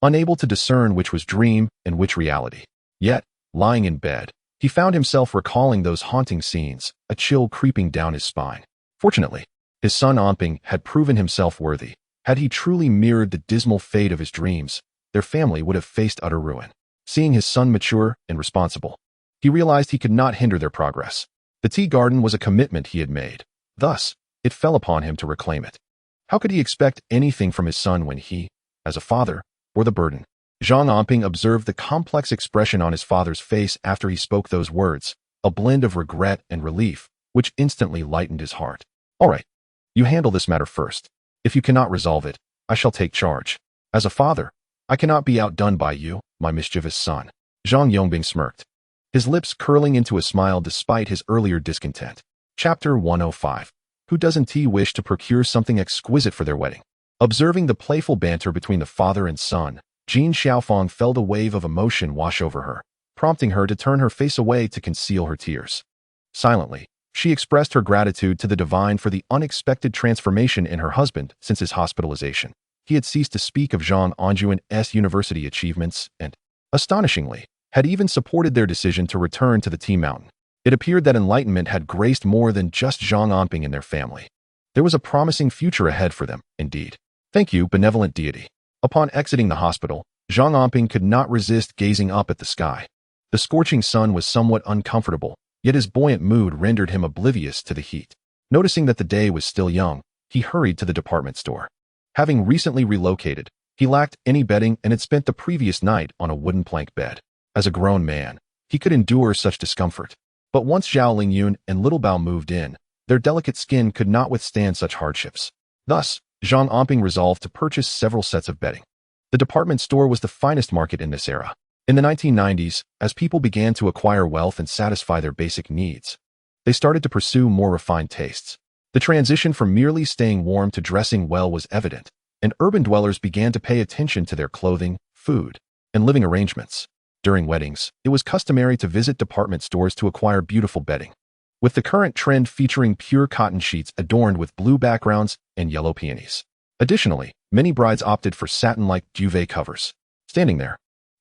unable to discern which was dream and which reality. Yet, lying in bed, he found himself recalling those haunting scenes, a chill creeping down his spine. Fortunately, his son Anping had proven himself worthy. Had he truly mirrored the dismal fate of his dreams, their family would have faced utter ruin. Seeing his son mature and responsible, he realized he could not hinder their progress. The tea garden was a commitment he had made. Thus, it fell upon him to reclaim it. How could he expect anything from his son when he, as a father, bore the burden? Zhang Anping observed the complex expression on his father's face after he spoke those words, a blend of regret and relief, which instantly lightened his heart. All right, you handle this matter first. If you cannot resolve it, I shall take charge. As a father, I cannot be outdone by you, my mischievous son. Zhang Yongbing smirked, his lips curling into a smile despite his earlier discontent. Chapter 105. Who doesn't wish to procure something exquisite for their wedding? Observing the playful banter between the father and son, Jin Xiaofang felt a wave of emotion wash over her, prompting her to turn her face away to conceal her tears. Silently, she expressed her gratitude to the divine for the unexpected transformation in her husband since his hospitalization. He had ceased to speak of Zhang Anping's university achievements and, astonishingly, had even supported their decision to return to the Tea Mountain. It appeared that enlightenment had graced more than just Zhang Anping and their family. There was a promising future ahead for them, indeed. Thank you, benevolent deity. Upon exiting the hospital, Zhang Anping could not resist gazing up at the sky. The scorching sun was somewhat uncomfortable, yet his buoyant mood rendered him oblivious to the heat. Noticing that the day was still young, he hurried to the department store. Having recently relocated, he lacked any bedding and had spent the previous night on a wooden plank bed. As a grown man, he could endure such discomfort. But once Zhao Lingyun and Little Bao moved in, their delicate skin could not withstand such hardships. Thus, Zhang Anping resolved to purchase several sets of bedding. The department store was the finest market in this era. In the 1990s, as people began to acquire wealth and satisfy their basic needs, they started to pursue more refined tastes. The transition from merely staying warm to dressing well was evident, and urban dwellers began to pay attention to their clothing, food, and living arrangements. During weddings, it was customary to visit department stores to acquire beautiful bedding, with the current trend featuring pure cotton sheets adorned with blue backgrounds and yellow peonies. Additionally, many brides opted for satin-like duvet covers. Standing there,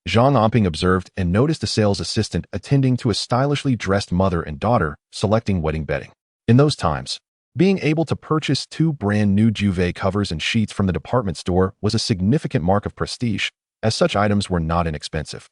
Zhang Anping observed and noticed a sales assistant attending to a stylishly dressed mother and daughter selecting wedding bedding. In those times, being able to purchase 2 brand new duvet covers and sheets from the department store was a significant mark of prestige, as such items were not inexpensive.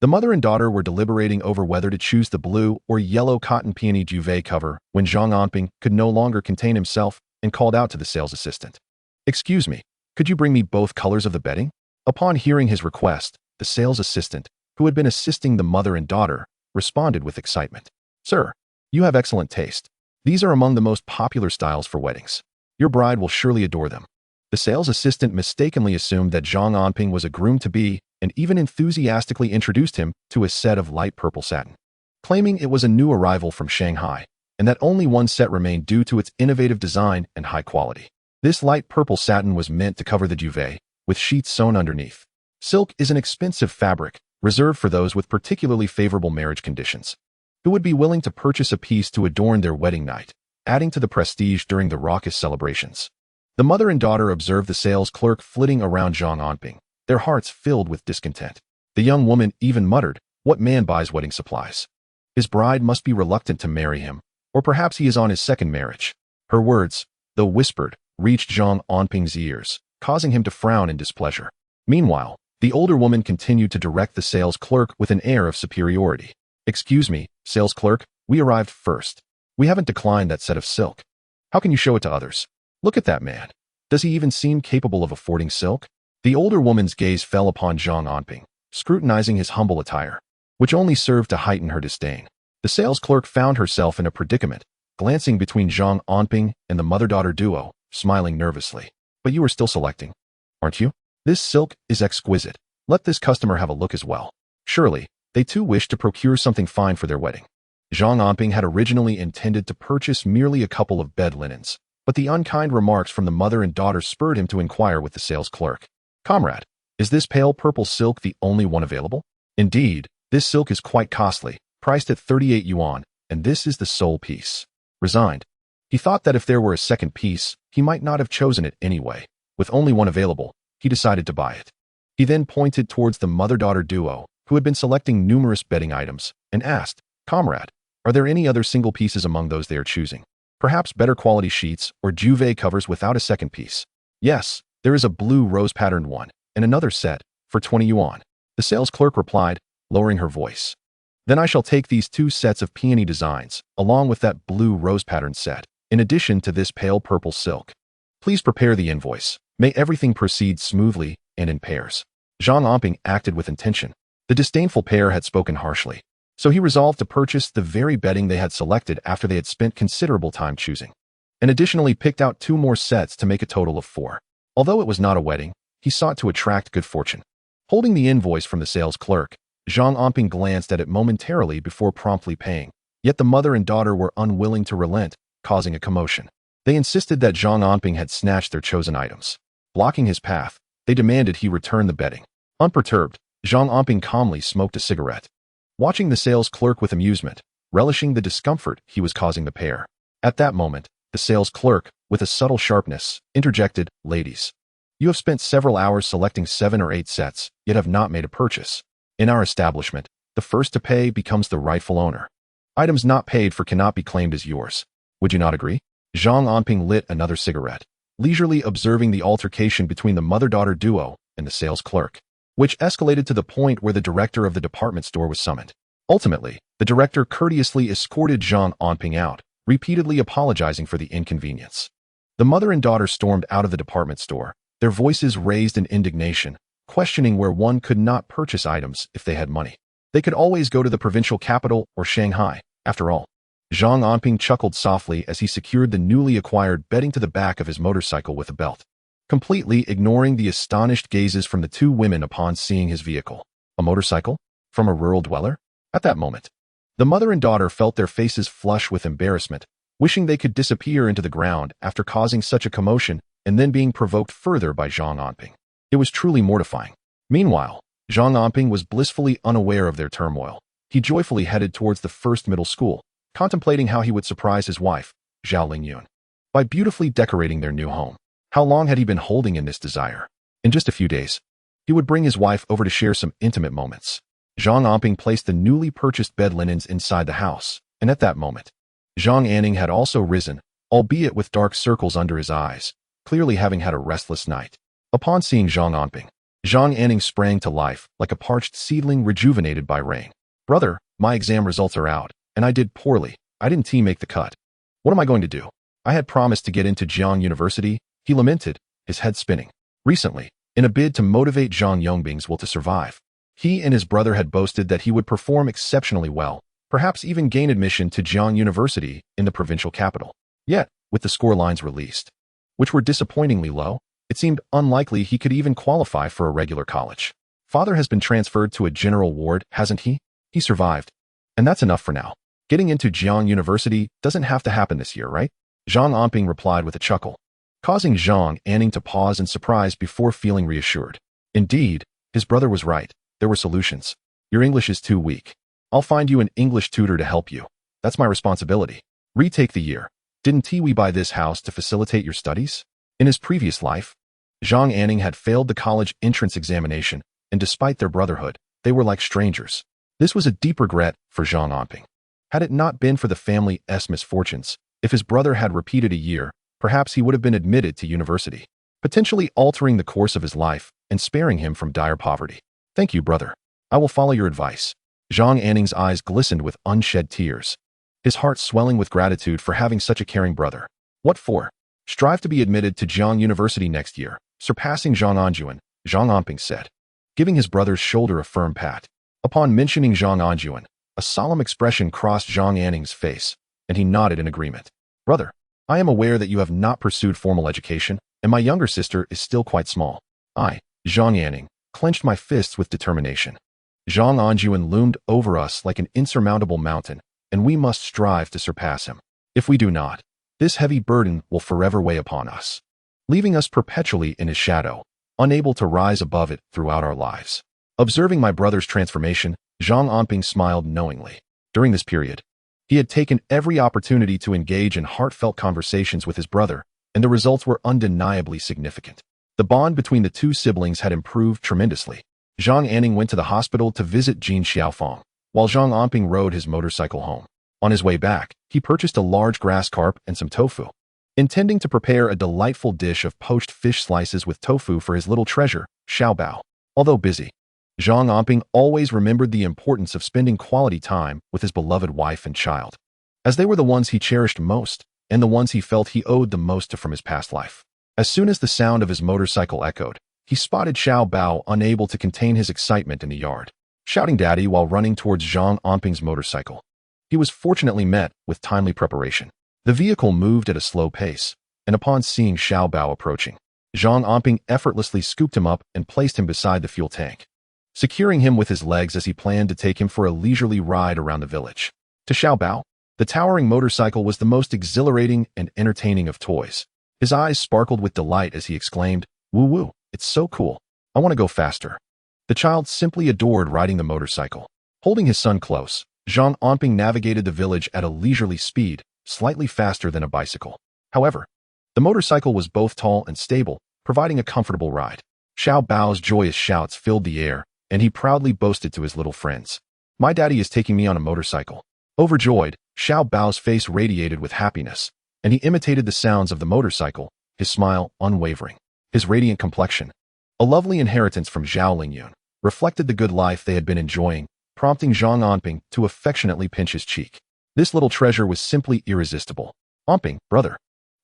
The mother and daughter were deliberating over whether to choose the blue or yellow cotton peony duvet cover when Zhang Anping could no longer contain himself and called out to the sales assistant. "Excuse me, could you bring me both colors of the bedding?" Upon hearing his request, the sales assistant, who had been assisting the mother and daughter, responded with excitement. "Sir, you have excellent taste. These are among the most popular styles for weddings. Your bride will surely adore them." The sales assistant mistakenly assumed that Zhang Anping was a groom-to-be and even enthusiastically introduced him to a set of light purple satin, claiming it was a new arrival from Shanghai and that only one set remained due to its innovative design and high quality. This light purple satin was meant to cover the duvet, with sheets sewn underneath. Silk is an expensive fabric, reserved for those with particularly favorable marriage conditions, who would be willing to purchase a piece to adorn their wedding night, adding to the prestige during the raucous celebrations. The mother and daughter observed the sales clerk flitting around Zhang Anping, their hearts filled with discontent. The young woman even muttered, "What man buys wedding supplies? His bride must be reluctant to marry him, or perhaps he is on his second marriage." Her words, though whispered, reached Zhang Anping's ears, causing him to frown in displeasure. Meanwhile, the older woman continued to direct the sales clerk with an air of superiority. "Excuse me, sales clerk, we arrived first. We haven't declined that set of silk. How can you show it to others? Look at that man. Does he even seem capable of affording silk?" The older woman's gaze fell upon Zhang Anping, scrutinizing his humble attire, which only served to heighten her disdain. The sales clerk found herself in a predicament, glancing between Zhang Anping and the mother-daughter duo, smiling nervously. "But you are still selecting, aren't you? This silk is exquisite. Let this customer have a look as well." Surely, they too wished to procure something fine for their wedding. Zhang Anping had originally intended to purchase merely a couple of bed linens, but the unkind remarks from the mother and daughter spurred him to inquire with the sales clerk. "Comrade, is this pale purple silk the only one available?" "Indeed, this silk is quite costly, priced at 38 yuan, and this is the sole piece." Resigned, he thought that if there were a second piece, he might not have chosen it anyway. With only one available, he decided to buy it. He then pointed towards the mother-daughter duo, who had been selecting numerous bedding items, and asked, "Comrade, are there any other single pieces among those they are choosing? Perhaps better quality sheets or duvet covers without a second piece?" "Yes, there is a blue rose-patterned one, and another set, for 20 yuan. The sales clerk replied, lowering her voice. Then I shall take these 2 sets of peony designs, along with that blue rose pattern set, in addition to this pale purple silk. Please prepare the invoice. May everything proceed smoothly and in pairs." Zhang Anping acted with intention. The disdainful pair had spoken harshly, so he resolved to purchase the very bedding they had selected after they had spent considerable time choosing, and additionally picked out 2 more sets to make a total of 4. Although it was not a wedding, he sought to attract good fortune. Holding the invoice from the sales clerk, Zhang Anping glanced at it momentarily before promptly paying, yet the mother and daughter were unwilling to relent, causing a commotion. They insisted that Zhang Anping had snatched their chosen items. Blocking his path, they demanded he return the bedding. Unperturbed, Zhang Anping calmly smoked a cigarette, watching the sales clerk with amusement, relishing the discomfort he was causing the pair. At that moment, the sales clerk, with a subtle sharpness, interjected, "Ladies, you have spent several hours selecting 7 or 8 sets, yet have not made a purchase. In our establishment, the first to pay becomes the rightful owner. Items not paid for cannot be claimed as yours. Would you not agree?" Zhang Anping lit another cigarette, leisurely observing the altercation between the mother-daughter duo and the sales clerk, which escalated to the point where the director of the department store was summoned. Ultimately, the director courteously escorted Zhang Anping out, repeatedly apologizing for the inconvenience. The mother and daughter stormed out of the department store, their voices raised in indignation, questioning where one could not purchase items if they had money. They could always go to the provincial capital or Shanghai, after all. Zhang Anping chuckled softly as he secured the newly acquired bedding to the back of his motorcycle with a belt, completely ignoring the astonished gazes from the 2 women upon seeing his vehicle. A motorcycle? From a rural dweller? At that moment, the mother and daughter felt their faces flush with embarrassment, wishing they could disappear into the ground after causing such a commotion and then being provoked further by Zhang Anping. It was truly mortifying. Meanwhile, Zhang Anping was blissfully unaware of their turmoil. He joyfully headed towards the first middle school, contemplating how he would surprise his wife, Zhao Lingyun, by beautifully decorating their new home. How long had he been holding in this desire? In just a few days, he would bring his wife over to share some intimate moments. Zhang Anping placed the newly purchased bed linens inside the house, and at that moment, Zhang Anning had also risen, albeit with dark circles under his eyes, clearly having had a restless night. Upon seeing Zhang Anping, Zhang Anning sprang to life like a parched seedling rejuvenated by rain. "Brother, my exam results are out, and I did poorly. I didn't make the cut. What am I going to do? I had promised to get into Jiang University," he lamented, his head spinning. Recently, in a bid to motivate Zhang Yongbing's will to survive, he and his brother had boasted that he would perform exceptionally well, perhaps even gain admission to Jiang University in the provincial capital. Yet, with the score lines released, which were disappointingly low, it seemed unlikely he could even qualify for a regular college. "Father has been transferred to a general ward, hasn't he? He survived. And that's enough for now. Getting into Jiang University doesn't have to happen this year, right?" Zhang Anping replied with a chuckle, causing Zhang Anning to pause in surprise before feeling reassured. Indeed, his brother was right. There were solutions. "Your English is too weak. I'll find you an English tutor to help you. That's my responsibility. Retake the year. Didn't we buy this house to facilitate your studies?" In his previous life, Zhang Anning had failed the college entrance examination, and despite their brotherhood, they were like strangers. This was a deep regret for Zhang Anping. Had it not been for the family's misfortunes, if his brother had repeated a year, perhaps he would have been admitted to university, potentially altering the course of his life and sparing him from dire poverty. "Thank you, brother. I will follow your advice." Zhang Anning's eyes glistened with unshed tears, his heart swelling with gratitude for having such a caring brother. "What for?" "Strive to be admitted to Jiang University next year, surpassing Zhang Anjuan," Zhang Anping said, giving his brother's shoulder a firm pat. Upon mentioning Zhang Anjuan, a solemn expression crossed Zhang Anning's face, and he nodded in agreement. "Brother, I am aware that you have not pursued formal education, and my younger sister is still quite small. I, Zhang Anning, clenched my fists with determination. Zhang Anjuan loomed over us like an insurmountable mountain, and we must strive to surpass him. If we do not, this heavy burden will forever weigh upon us, leaving us perpetually in his shadow, unable to rise above it throughout our lives." Observing my brother's transformation, Zhang Anping smiled knowingly. During this period, he had taken every opportunity to engage in heartfelt conversations with his brother, and the results were undeniably significant. The bond between the 2 siblings had improved tremendously. Zhang Anning went to the hospital to visit Jin Xiaofeng, while Zhang Anping rode his motorcycle home. On his way back, he purchased a large grass carp and some tofu, intending to prepare a delightful dish of poached fish slices with tofu for his little treasure, Xiaobao. Although busy, Zhang Anping always remembered the importance of spending quality time with his beloved wife and child, as they were the ones he cherished most and the ones he felt he owed the most to from his past life. As soon as the sound of his motorcycle echoed, he spotted Xiao Bao unable to contain his excitement in the yard, shouting "Daddy" while running towards Zhang Anping's motorcycle. He was fortunately met with timely preparation. The vehicle moved at a slow pace, and upon seeing Xiao Bao approaching, Zhang Anping effortlessly scooped him up and placed him beside the fuel tank, securing him with his legs as he planned to take him for a leisurely ride around the village. To Xiao Bao, the towering motorcycle was the most exhilarating and entertaining of toys. His eyes sparkled with delight as he exclaimed, "Woo woo, it's so cool. I want to go faster." The child simply adored riding the motorcycle. Holding his son close, Zhang Anping navigated the village at a leisurely speed, slightly faster than a bicycle. However, the motorcycle was both tall and stable, providing a comfortable ride. Xiao Bao's joyous shouts filled the air, and he proudly boasted to his little friends, "My daddy is taking me on a motorcycle." Overjoyed, Xiao Bao's face radiated with happiness, and he imitated the sounds of the motorcycle, his smile unwavering. His radiant complexion, a lovely inheritance from Zhao Lingyun, reflected the good life they had been enjoying, prompting Zhang Anping to affectionately pinch his cheek. This little treasure was simply irresistible. "Anping, brother,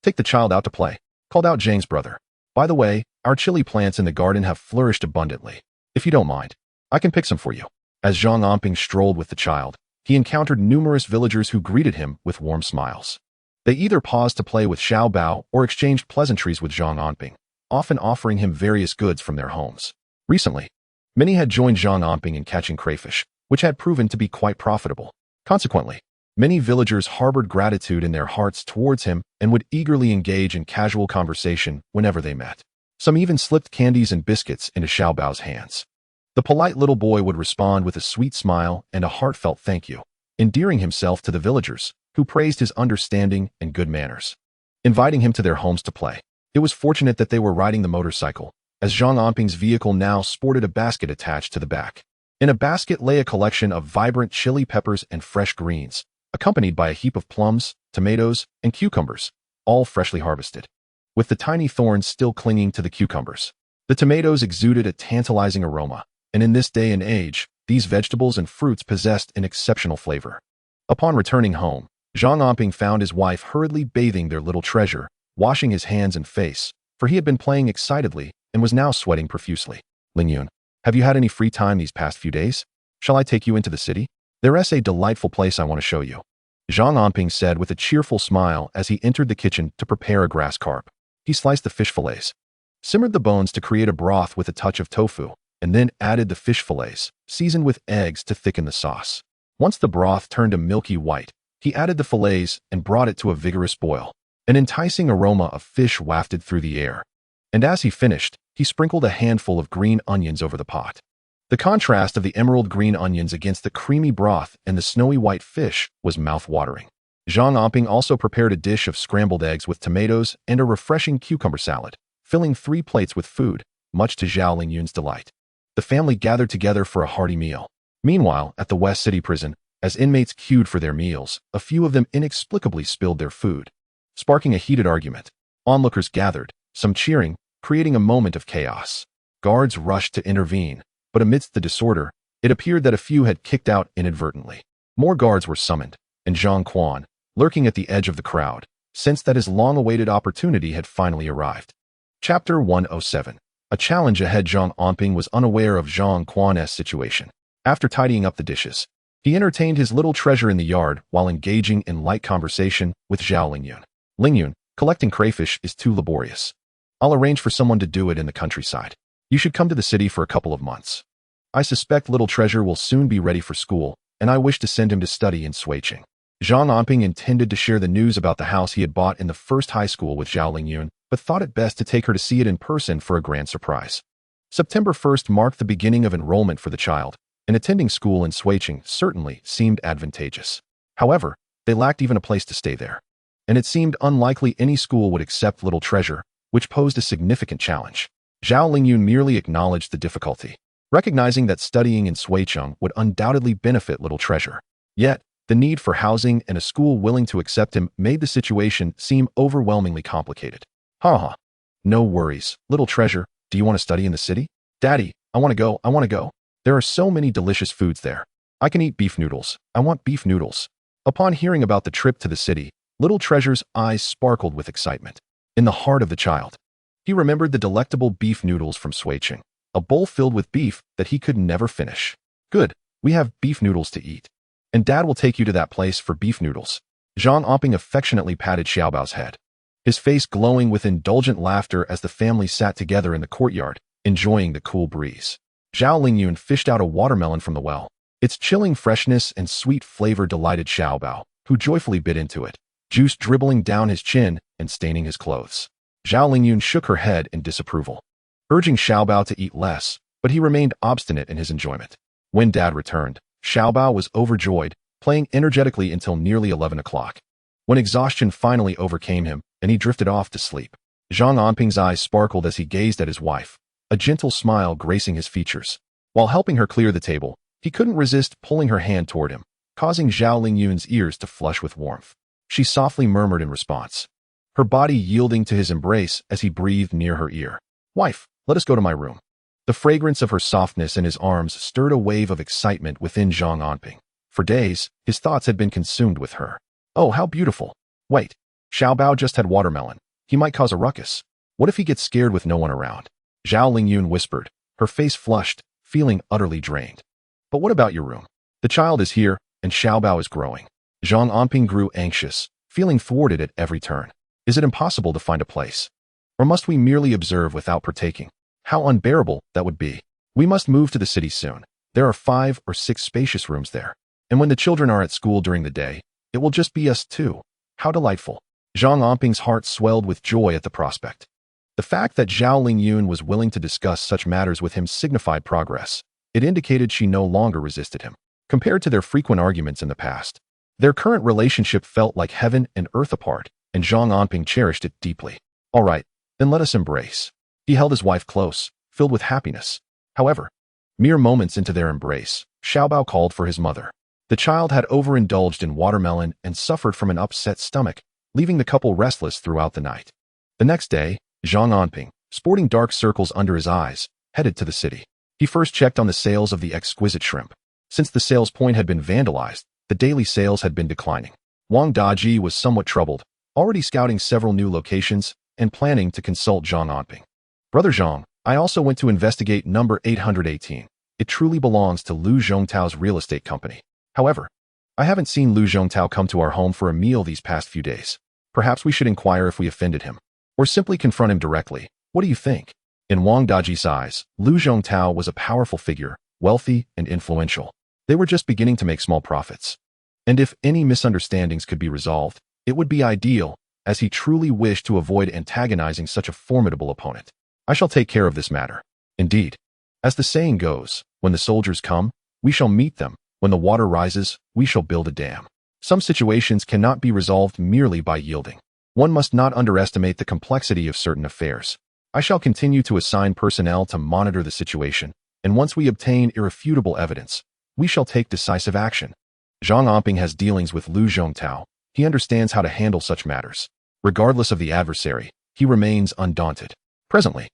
take the child out to play," called out Zhang's brother. "By the way, our chili plants in the garden have flourished abundantly. If you don't mind, I can pick some for you." As Zhang Anping strolled with the child, he encountered numerous villagers who greeted him with warm smiles. They either paused to play with Xiao Bao or exchanged pleasantries with Zhang Anping, often offering him various goods from their homes. Recently, many had joined Zhang Anping in catching crayfish, which had proven to be quite profitable. Consequently, many villagers harbored gratitude in their hearts towards him and would eagerly engage in casual conversation whenever they met. Some even slipped candies and biscuits into Xiao Bao's hands. The polite little boy would respond with a sweet smile and a heartfelt thank you, endearing himself to the villagers, who praised his understanding and good manners, inviting him to their homes to play. It was fortunate that they were riding the motorcycle, as Zhang Anping's vehicle now sported a basket attached to the back. In a basket lay a collection of vibrant chili peppers and fresh greens, accompanied by a heap of plums, tomatoes, and cucumbers, all freshly harvested, with the tiny thorns still clinging to the cucumbers. The tomatoes exuded a tantalizing aroma, and in this day and age, these vegetables and fruits possessed an exceptional flavor. Upon returning home, Zhang Anping found his wife hurriedly bathing their little treasure, washing his hands and face, for he had been playing excitedly and was now sweating profusely. "Lingyun, have you had any free time these past few days? Shall I take you into the city? There's a delightful place I want to show you," Zhang Anping said with a cheerful smile as he entered the kitchen to prepare a grass carp. He sliced the fish fillets, simmered the bones to create a broth with a touch of tofu, and then added the fish fillets, seasoned with eggs to thicken the sauce. Once the broth turned a milky white, he added the fillets and brought it to a vigorous boil. An enticing aroma of fish wafted through the air, and as he finished, he sprinkled a handful of green onions over the pot. The contrast of the emerald green onions against the creamy broth and the snowy white fish was mouth-watering. Zhang Anping also prepared a dish of scrambled eggs with tomatoes and a refreshing cucumber salad, filling 3 plates with food, much to Zhao Lingyun's delight. The family gathered together for a hearty meal. Meanwhile, at the West City prison, as inmates queued for their meals, a few of them inexplicably spilled their food, sparking a heated argument. Onlookers gathered, some cheering, creating a moment of chaos. Guards rushed to intervene, but amidst the disorder, it appeared that a few had kicked out inadvertently. More guards were summoned, and Zhang Quan, lurking at the edge of the crowd, sensed that his long-awaited opportunity had finally arrived. Chapter 107. A challenge ahead. Zhang Anping was unaware of Zhang Quan's situation. After tidying up the dishes, he entertained his little treasure in the yard while engaging in light conversation with Zhao Lingyun. "Lingyun, collecting crayfish is too laborious. I'll arrange for someone to do it in the countryside. You should come to the city for a couple of months. I suspect little treasure will soon be ready for school, and I wish to send him to study in Suiqing." Zhang Anping intended to share the news about the house he had bought in the first high school with Zhao Lingyun, but thought it best to take her to see it in person for a grand surprise. September 1st marked the beginning of enrollment for the child, and attending school in Suiqing certainly seemed advantageous. However, they lacked even a place to stay there, and it seemed unlikely any school would accept little treasure, which posed a significant challenge. Zhao Lingyun merely acknowledged the difficulty, recognizing that studying in Suiqing would undoubtedly benefit little treasure. Yet, the need for housing and a school willing to accept him made the situation seem overwhelmingly complicated. "Ha. No worries, little treasure. Do you want to study in the city?" "Daddy, I want to go. There are so many delicious foods there. I can eat beef noodles. I want beef noodles. Upon hearing about the trip to the city, Little Treasure's eyes sparkled with excitement. In the heart of the child, he remembered the delectable beef noodles from Suiqing, a bowl filled with beef that he could never finish. Good, we have beef noodles to eat. And Dad will take you to that place for beef noodles. Zhang Anping affectionately patted Xiaobao's head, his face glowing with indulgent laughter as the family sat together in the courtyard, enjoying the cool breeze. Zhao Lingyun fished out a watermelon from the well. Its chilling freshness and sweet flavor delighted Xiaobao, who joyfully bit into it, juice dribbling down his chin and staining his clothes. Zhao Lingyun shook her head in disapproval, urging Xiaobao to eat less, but he remained obstinate in his enjoyment. When Dad returned, Xiaobao was overjoyed, playing energetically until nearly 11 o'clock. When exhaustion finally overcame him and he drifted off to sleep, Zhang Anping's eyes sparkled as he gazed at his wife, a gentle smile gracing his features. While helping her clear the table, he couldn't resist pulling her hand toward him, causing Zhao Lingyun's ears to flush with warmth. She softly murmured in response, her body yielding to his embrace as he breathed near her ear. Wife, let us go to my room. The fragrance of her softness in his arms stirred a wave of excitement within Zhang Anping. For days, his thoughts had been consumed with her. Oh, how beautiful. Wait, Xiaobao just had watermelon. He might cause a ruckus. What if he gets scared with no one around? Zhao Lingyun whispered, her face flushed, feeling utterly drained. But what about your room? The child is here, and Xiaobao is growing. Zhang Anping grew anxious, feeling thwarted at every turn. Is it impossible to find a place? Or must we merely observe without partaking? How unbearable that would be. We must move to the city soon. There are 5 or 6 spacious rooms there. And when the children are at school during the day, it will just be us two. How delightful. Zhang Anping's heart swelled with joy at the prospect. The fact that Zhao Lingyun was willing to discuss such matters with him signified progress. It indicated she no longer resisted him. Compared to their frequent arguments in the past, their current relationship felt like heaven and earth apart, and Zhang Anping cherished it deeply. All right, then let us embrace. He held his wife close, filled with happiness. However, mere moments into their embrace, Xiaobao called for his mother. The child had overindulged in watermelon and suffered from an upset stomach, leaving the couple restless throughout the night. The next day, Zhang Anping, sporting dark circles under his eyes, headed to the city. He first checked on the sales of the exquisite shrimp. Since the sales point had been vandalized, the daily sales had been declining. Wang Daji was somewhat troubled, already scouting several new locations and planning to consult Zhang Anping. Brother Zhang, I also went to investigate number 818. It truly belongs to Lu Zhongtao's real estate company. However, I haven't seen Lu Zhongtao come to our home for a meal these past few days. Perhaps we should inquire if we offended him, or simply confront him directly. What do you think? In Wang Daji's eyes, Lu Zhongtao was a powerful figure, wealthy and influential. They were just beginning to make small profits. And if any misunderstandings could be resolved, it would be ideal, as he truly wished to avoid antagonizing such a formidable opponent. I shall take care of this matter. Indeed, as the saying goes, when the soldiers come, we shall meet them. When the water rises, we shall build a dam. Some situations cannot be resolved merely by yielding. One must not underestimate the complexity of certain affairs. I shall continue to assign personnel to monitor the situation, and once we obtain irrefutable evidence, we shall take decisive action. Zhang Anping has dealings with Lu Zhongtao. He understands how to handle such matters. Regardless of the adversary, he remains undaunted. Presently,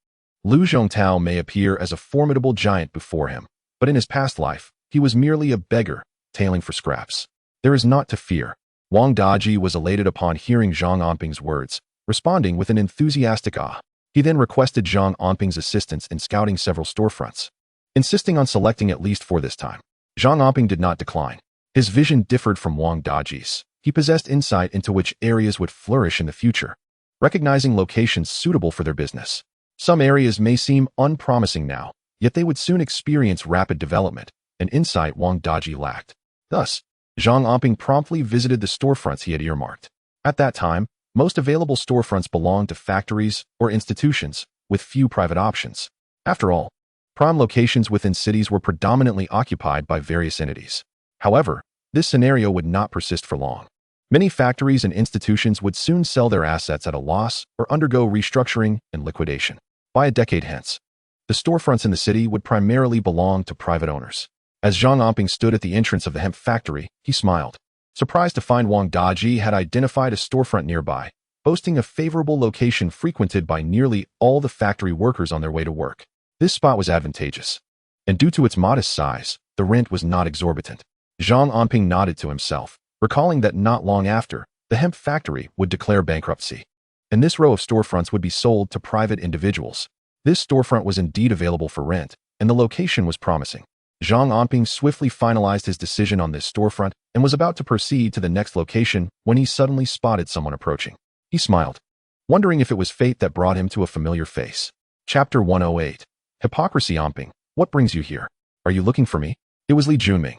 Lu Zhongtao may appear as a formidable giant before him, but in his past life, he was merely a beggar, tailing for scraps. There is naught to fear. Wang Daji was elated upon hearing Zhang Anping's words, responding with an enthusiastic ah. He then requested Zhang Anping's assistance in scouting several storefronts, insisting on selecting at least 4 this time. Zhang Anping did not decline. His vision differed from Wang Daji's. He possessed insight into which areas would flourish in the future, recognizing locations suitable for their business. Some areas may seem unpromising now, yet they would soon experience rapid development, an insight Wang Daji lacked. Thus, Zhang Anping promptly visited the storefronts he had earmarked. At that time, most available storefronts belonged to factories or institutions, with few private options. After all, prime locations within cities were predominantly occupied by various entities. However, this scenario would not persist for long. Many factories and institutions would soon sell their assets at a loss or undergo restructuring and liquidation. By a decade hence, the storefronts in the city would primarily belong to private owners. As Zhang Anping stood at the entrance of the hemp factory, he smiled, surprised to find Wang Daji had identified a storefront nearby, boasting a favorable location frequented by nearly all the factory workers on their way to work. This spot was advantageous. and due to its modest size, the rent was not exorbitant. Zhang Anping nodded to himself, recalling that not long after, the hemp factory would declare bankruptcy, and this row of storefronts would be sold to private individuals. This storefront was indeed available for rent, and the location was promising. Zhang Anping swiftly finalized his decision on this storefront and was about to proceed to the next location when he suddenly spotted someone approaching. He smiled, wondering if it was fate that brought him to a familiar face. Chapter 108. Hypocrisy. Anping, what brings you here? Are you looking for me? It was Li Junming,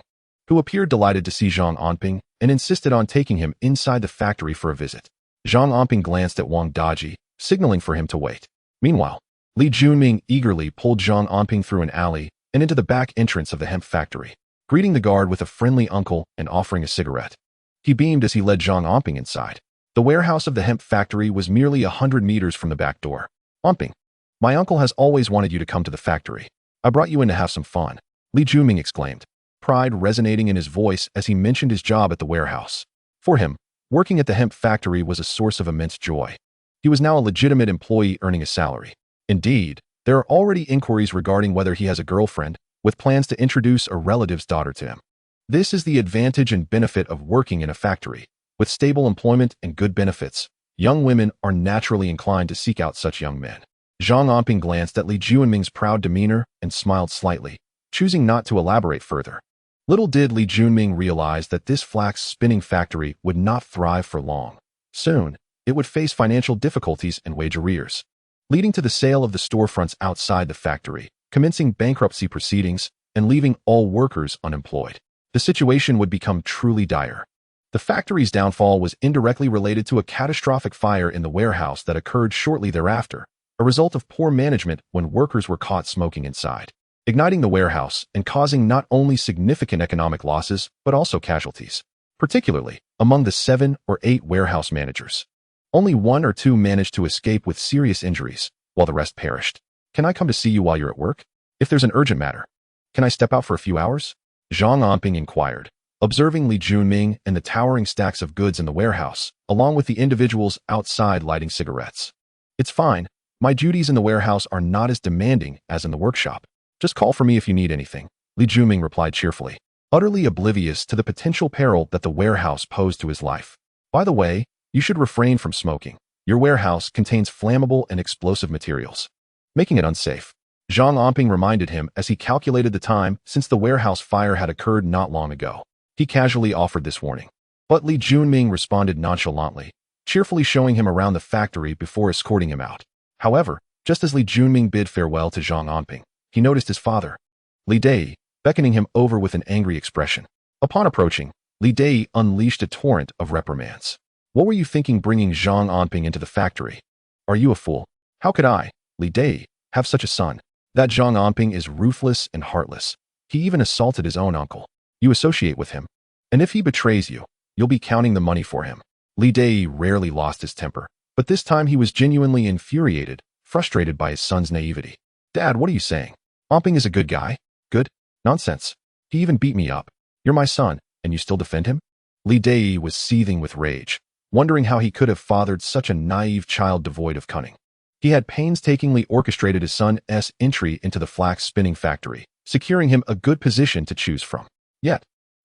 who appeared delighted to see Zhang Anping and insisted on taking him inside the factory for a visit. Zhang Anping glanced at Wang Daji, signaling for him to wait. Meanwhile, Li Junming eagerly pulled Zhang Anping through an alley and into the back entrance of the hemp factory, greeting the guard with a friendly uncle and offering a cigarette. He beamed as he led Zhang Anping inside. The warehouse of the hemp factory was merely 100 meters from the back door. Anping, my uncle has always wanted you to come to the factory. I brought you in to have some fun, Li Junming exclaimed, pride resonating in his voice as he mentioned his job at the warehouse. For him, working at the hemp factory was a source of immense joy. He was now a legitimate employee earning a salary. Indeed, there are already inquiries regarding whether he has a girlfriend, with plans to introduce a relative's daughter to him. This is the advantage and benefit of working in a factory. With stable employment and good benefits, young women are naturally inclined to seek out such young men. Zhang Anping glanced at Li Junming's proud demeanor and smiled slightly, choosing not to elaborate further. Little did Li Junming realize that this flax spinning factory would not thrive for long. Soon, it would face financial difficulties and wage arrears, leading to the sale of the storefronts outside the factory, commencing bankruptcy proceedings, and leaving all workers unemployed. The situation would become truly dire. The factory's downfall was indirectly related to a catastrophic fire in the warehouse that occurred shortly thereafter, a result of poor management when workers were caught smoking inside, igniting the warehouse and causing not only significant economic losses but also casualties, particularly among the 7 or 8 warehouse managers. Only 1 or 2 managed to escape with serious injuries, while the rest perished. Can I come to see you while you're at work? If there's an urgent matter, can I step out for a few hours? Zhang Anping inquired, observing Li Junming and the towering stacks of goods in the warehouse, along with the individuals outside lighting cigarettes. It's fine. My duties in the warehouse are not as demanding as in the workshop. Just call for me if you need anything, Li Junming replied cheerfully, utterly oblivious to the potential peril that the warehouse posed to his life. By the way, you should refrain from smoking. Your warehouse contains flammable and explosive materials, making it unsafe. Zhang Anping reminded him as he calculated the time since the warehouse fire had occurred not long ago. He casually offered this warning, but Li Junming responded nonchalantly, cheerfully showing him around the factory before escorting him out. However, just as Li Junming bid farewell to Zhang Anping, he noticed his father, Li Dai, beckoning him over with an angry expression. Upon approaching, Li Dai unleashed a torrent of reprimands. What were you thinking bringing Zhang Anping into the factory? Are you a fool? How could I, Li Dai, have such a son? That Zhang Anping is ruthless and heartless. He even assaulted his own uncle. You associate with him, and if he betrays you, you'll be counting the money for him. Li Dai rarely lost his temper, but this time he was genuinely infuriated, frustrated by his son's naivety. Dad, what are you saying? Anping is a good guy. Good? Nonsense. He even beat me up. You're my son, and you still defend him? Li Dai was seething with rage, wondering how he could have fathered such a naive child devoid of cunning. He had painstakingly orchestrated his son's entry into the flax spinning factory, securing him a good position to choose from. Yet,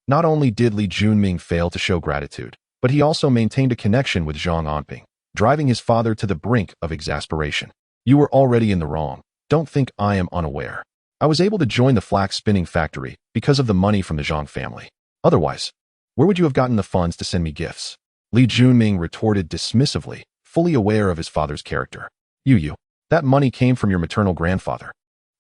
not only did Li Junming fail to show gratitude, but he also maintained a connection with Zhang Anping, driving his father to the brink of exasperation. You were already in the wrong. Don't think I am unaware. I was able to join the flax spinning factory because of the money from the Zhang family. Otherwise, where would you have gotten the funds to send me gifts? Li Junming retorted dismissively, fully aware of his father's character. That money came from your maternal grandfather,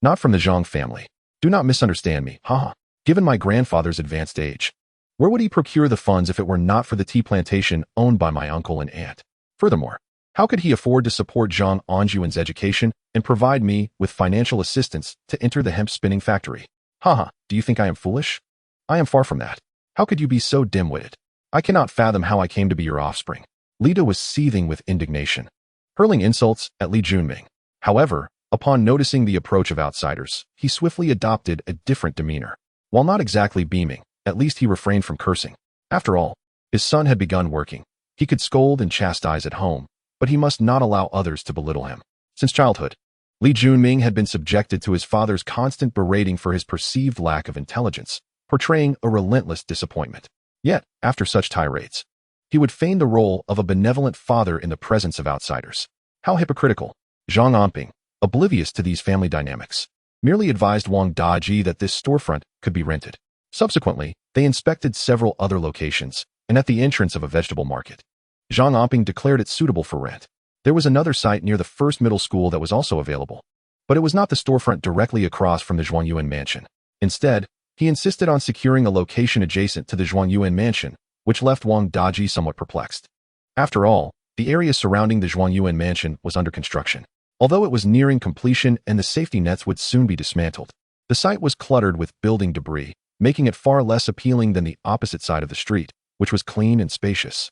not from the Zhang family. Do not misunderstand me, haha. Given my grandfather's advanced age, where would he procure the funds if it were not for the tea plantation owned by my uncle and aunt? Furthermore, how could he afford to support Zhang Anjuan's education and provide me with financial assistance to enter the hemp spinning factory? Haha, do you think I am foolish? I am far from that. How could you be so dim-witted? I cannot fathom how I came to be your offspring. Lida was seething with indignation, hurling insults at Li Junming. However, upon noticing the approach of outsiders, he swiftly adopted a different demeanor. While not exactly beaming, at least he refrained from cursing. After all, his son had begun working. He could scold and chastise at home, but he must not allow others to belittle him. Since childhood, Li Junming had been subjected to his father's constant berating for his perceived lack of intelligence, portraying a relentless disappointment. Yet, after such tirades, he would feign the role of a benevolent father in the presence of outsiders. How hypocritical! Zhang Anping, oblivious to these family dynamics, merely advised Wang Daji that this storefront could be rented. Subsequently, they inspected several other locations, and at the entrance of a vegetable market, Zhang Anping declared it suitable for rent. There was another site near the first middle school that was also available, but it was not the storefront directly across from the Zhuangyuan mansion. Instead, he insisted on securing a location adjacent to the Zhuangyuan mansion, which left Wang Daji somewhat perplexed. After all, the area surrounding the Zhuangyuan mansion was under construction. Although it was nearing completion and the safety nets would soon be dismantled, the site was cluttered with building debris, making it far less appealing than the opposite side of the street, which was clean and spacious.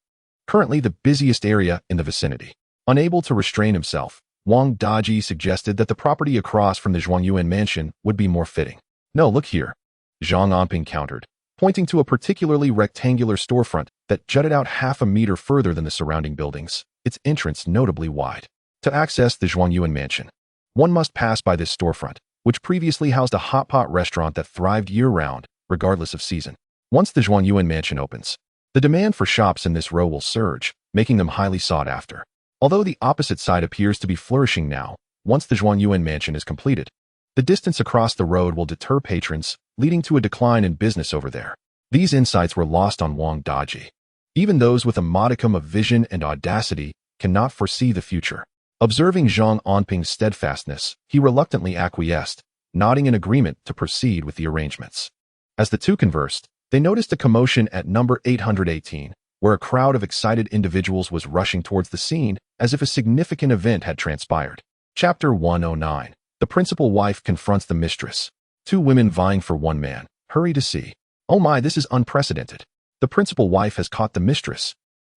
Currently the busiest area in the vicinity. Unable to restrain himself, Wang Daji suggested that the property across from the Zhuangyuan mansion would be more fitting. No, look here, Zhang Anping countered, pointing to a particularly rectangular storefront that jutted out half a meter further than the surrounding buildings, its entrance notably wide. To access the Zhuangyuan mansion, one must pass by this storefront, which previously housed a hot pot restaurant that thrived year-round, regardless of season. Once the Zhuangyuan mansion opens, the demand for shops in this row will surge, making them highly sought after. Although the opposite side appears to be flourishing now, once the Zhuangyuan mansion is completed, the distance across the road will deter patrons, leading to a decline in business over there. These insights were lost on Wang Daji. Even those with a modicum of vision and audacity cannot foresee the future. Observing Zhang Anping's steadfastness, he reluctantly acquiesced, nodding in agreement to proceed with the arrangements. As the two conversed, they noticed a commotion at number 818, where a crowd of excited individuals was rushing towards the scene as if a significant event had transpired. Chapter 109. The principal wife confronts the mistress. Two women vying for one man. Hurry to see. Oh my, this is unprecedented. The principal wife has caught the mistress.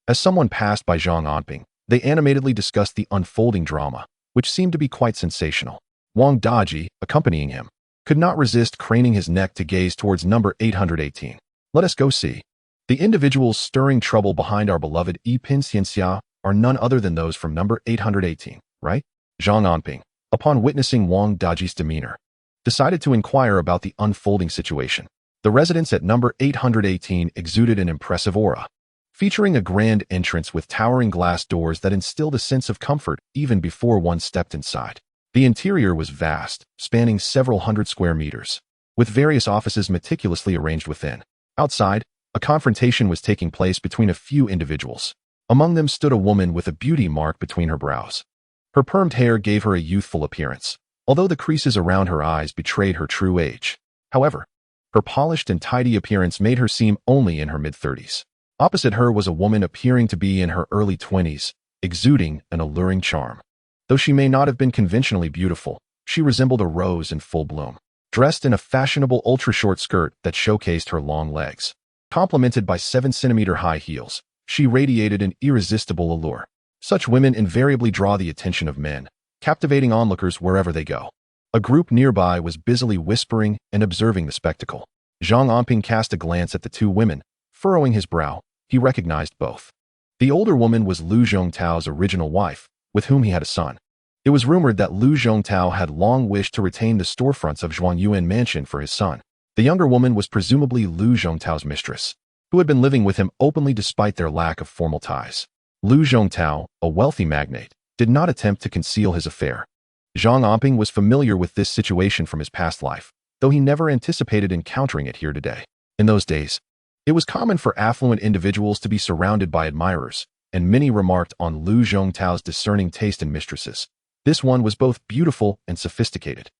As someone passed by Zhang Anping, they animatedly discussed the unfolding drama, which seemed to be quite sensational. Wang Daji, accompanying him, could not resist craning his neck to gaze towards number 818. Let us go see. The individuals stirring trouble behind our beloved Yi Pin Xianxia are none other than those from number 818, right? Zhang Anping, upon witnessing Wang Daji's demeanor, decided to inquire about the unfolding situation. The residence at number 818 exuded an impressive aura, featuring a grand entrance with towering glass doors that instilled a sense of comfort even before one stepped inside. The interior was vast, spanning several hundred square meters, with various offices meticulously arranged within. Outside, a confrontation was taking place between a few individuals. Among them stood a woman with a beauty mark between her brows. Her permed hair gave her a youthful appearance, although the creases around her eyes betrayed her true age. However, her polished and tidy appearance made her seem only in her mid-30s. Opposite her was a woman appearing to be in her early 20s, exuding an alluring charm. Though she may not have been conventionally beautiful, she resembled a rose in full bloom. Dressed in a fashionable ultra-short skirt that showcased her long legs, complemented by 7-centimeter high heels, she radiated an irresistible allure. Such women invariably draw the attention of men, captivating onlookers wherever they go. A group nearby was busily whispering and observing the spectacle. Zhang Anping cast a glance at the two women. Furrowing his brow, he recognized both. The older woman was Lu Zhongtao's original wife, with whom he had a son. It was rumored that Lu Zhongtao had long wished to retain the storefronts of Zhuangyuan Mansion for his son. The younger woman was presumably Lu Zhongtao's mistress, who had been living with him openly despite their lack of formal ties. Lu Zhongtao, a wealthy magnate, did not attempt to conceal his affair. Zhang Anping was familiar with this situation from his past life, though he never anticipated encountering it here today. In those days, it was common for affluent individuals to be surrounded by admirers, and many remarked on Lu Zhongtao's discerning taste in mistresses. This one was both beautiful and sophisticated.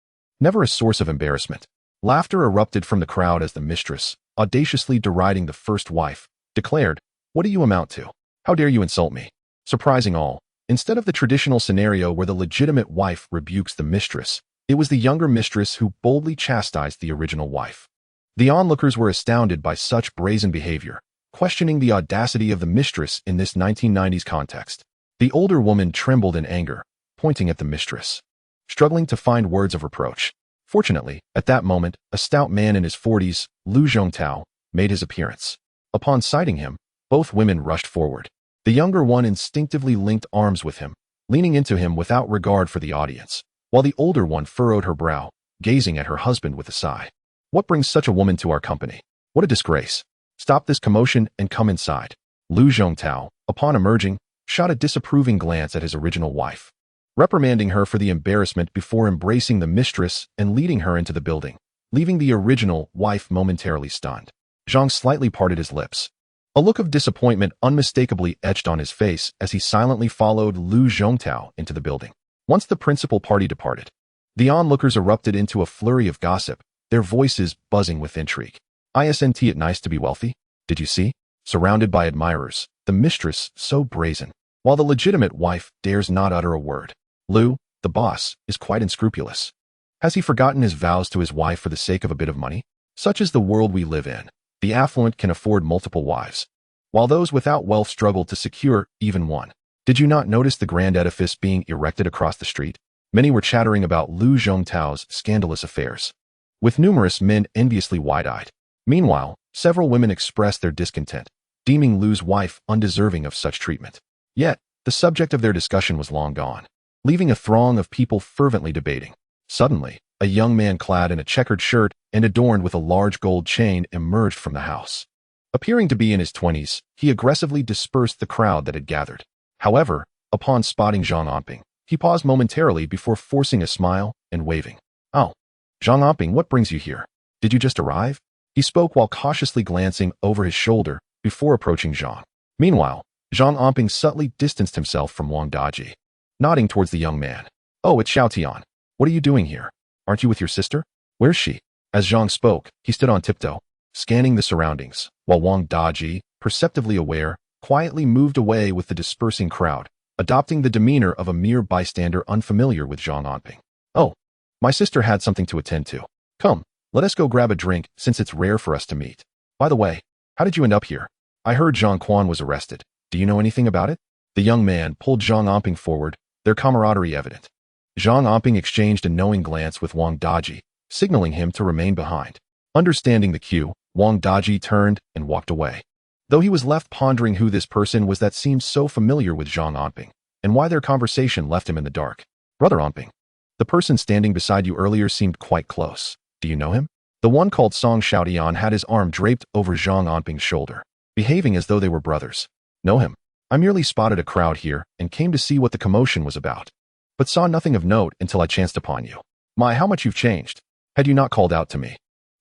Never a source of embarrassment. Laughter erupted from the crowd as the mistress, audaciously deriding the first wife, declared, "What do you amount to? How dare you insult me?" Surprising all, instead of the traditional scenario where the legitimate wife rebukes the mistress, it was the younger mistress who boldly chastised the original wife. The onlookers were astounded by such brazen behavior, questioning the audacity of the mistress in this 1990s context. The older woman trembled in anger, pointing at the mistress, struggling to find words of reproach. Fortunately, at that moment, a stout man in his 40s, Lu Zhongtao, made his appearance. Upon sighting him, both women rushed forward. The younger one instinctively linked arms with him, leaning into him without regard for the audience. while the older one furrowed her brow, gazing at her husband with a sigh. What brings such a woman to our company? What a disgrace. Stop this commotion and come inside. Lu Zhongtao, upon emerging, shot a disapproving glance at his original wife, reprimanding her for the embarrassment before embracing the mistress and leading her into the building, leaving the original wife momentarily stunned. Zhang slightly parted his lips. A look of disappointment unmistakably etched on his face as he silently followed Lu Zhongtao into the building. Once the principal party departed, the onlookers erupted into a flurry of gossip, their voices buzzing with intrigue. Isn't it nice to be wealthy? Did you see? Surrounded by admirers, the mistress so brazen, while the legitimate wife dares not utter a word. Lu, the boss, is quite unscrupulous. Has he forgotten his vows to his wife for the sake of a bit of money? Such is the world we live in. The affluent can afford multiple wives, while those without wealth struggle to secure even one. Did you not notice the grand edifice being erected across the street? Many were chattering about Lu Zhongtao's scandalous affairs, with numerous men enviously wide-eyed. Meanwhile, several women expressed their discontent, deeming Lu's wife undeserving of such treatment. Yet, the subject of their discussion was long gone, leaving a throng of people fervently debating. Suddenly, a young man clad in a checkered shirt and adorned with a large gold chain emerged from the house. Appearing to be in his 20s, he aggressively dispersed the crowd that had gathered. However, upon spotting Zhang Anping, he paused momentarily before forcing a smile and waving. "Oh, Zhang Anping, what brings you here? Did you just arrive?" He spoke while cautiously glancing over his shoulder before approaching Zhang. Meanwhile, Zhang Anping subtly distanced himself from Wang Daji, nodding towards the young man. "Oh, it's Xiao Tian. What are you doing here? Aren't you with your sister? Where's she?" As Zhang spoke, he stood on tiptoe, scanning the surroundings, while Wang Daji, perceptively aware, quietly moved away with the dispersing crowd, adopting the demeanor of a mere bystander unfamiliar with Zhang Anping. "Oh, my sister had something to attend to. Come, let us go grab a drink since it's rare for us to meet. By the way, how did you end up here? I heard Zhang Quan was arrested. Do you know anything about it?" The young man pulled Zhang Anping forward, their camaraderie evident. Zhang Anping exchanged a knowing glance with Wang Daji, signaling him to remain behind. Understanding the cue, Wang Daji turned and walked away, though he was left pondering who this person was that seemed so familiar with Zhang Anping, and why their conversation left him in the dark. "Brother Anping, the person standing beside you earlier seemed quite close. Do you know him?" The one called Song Xiaotian had his arm draped over Zhang Anping's shoulder, behaving as though they were brothers. "Know him? I merely spotted a crowd here and came to see what the commotion was about, but saw nothing of note until I chanced upon you. My, how much you've changed. Had you not called out to me,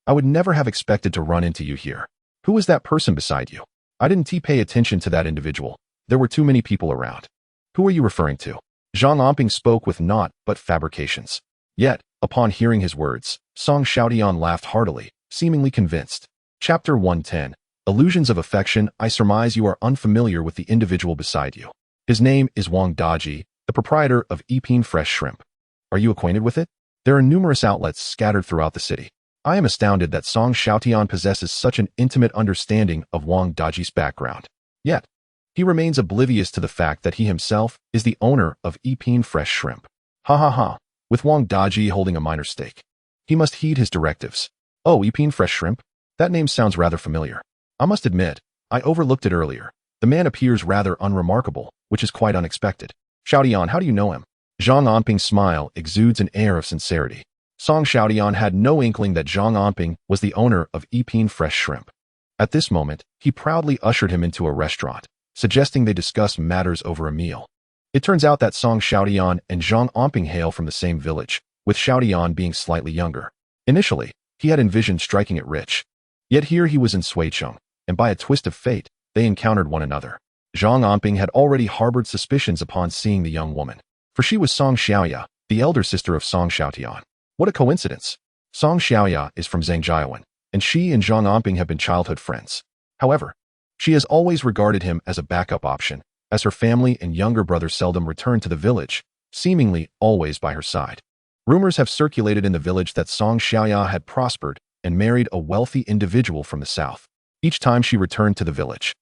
I would never have expected to run into you here. Who was that person beside you?" "I didn't pay attention to that individual. There were too many people around." "Who are you referring to?" Zhang Anping spoke with naught but fabrications. Yet, upon hearing his words, Song Xiaotian laughed heartily, seemingly convinced. Chapter 110. Illusions of Affection. I surmise you are unfamiliar with the individual beside you. His name is Wang Daji, the proprietor of Epine Fresh Shrimp. Are you acquainted with it? There are numerous outlets scattered throughout the city. I am astounded that Song Xiaotian possesses such an intimate understanding of Wang Daji's background. Yet, he remains oblivious to the fact that he himself is the owner of Epine Fresh Shrimp. Ha ha ha, with Wang Daji holding a minor stake. He must heed his directives. "Oh, Epine Fresh Shrimp? That name sounds rather familiar. I must admit, I overlooked it earlier. The man appears rather unremarkable, which is quite unexpected. Xiaotian, how do you know him?" Zhang Anping's smile exudes an air of sincerity. Song Xiaotian had no inkling that Zhang Anping was the owner of Epine Fresh Shrimp. At this moment, he proudly ushered him into a restaurant, suggesting they discuss matters over a meal. It turns out that Song Xiaotian and Zhang Anping hail from the same village, with Xiaotian being slightly younger. Initially, he had envisioned striking it rich. Yet here he was in Suicheng, and by a twist of fate, they encountered one another. Zhang Anping had already harbored suspicions upon seeing the young woman, for she was Song Xiaoya, the elder sister of Song Xiaotian. What a coincidence! Song Xiaoya is from Zhangjiawan, and she and Zhang Anping have been childhood friends. However, she has always regarded him as a backup option, as her family and younger brother seldom return to the village, seemingly always by her side. Rumors have circulated in the village that Song Xiaoya had prospered and married a wealthy individual from the south. Each time she returned to the village,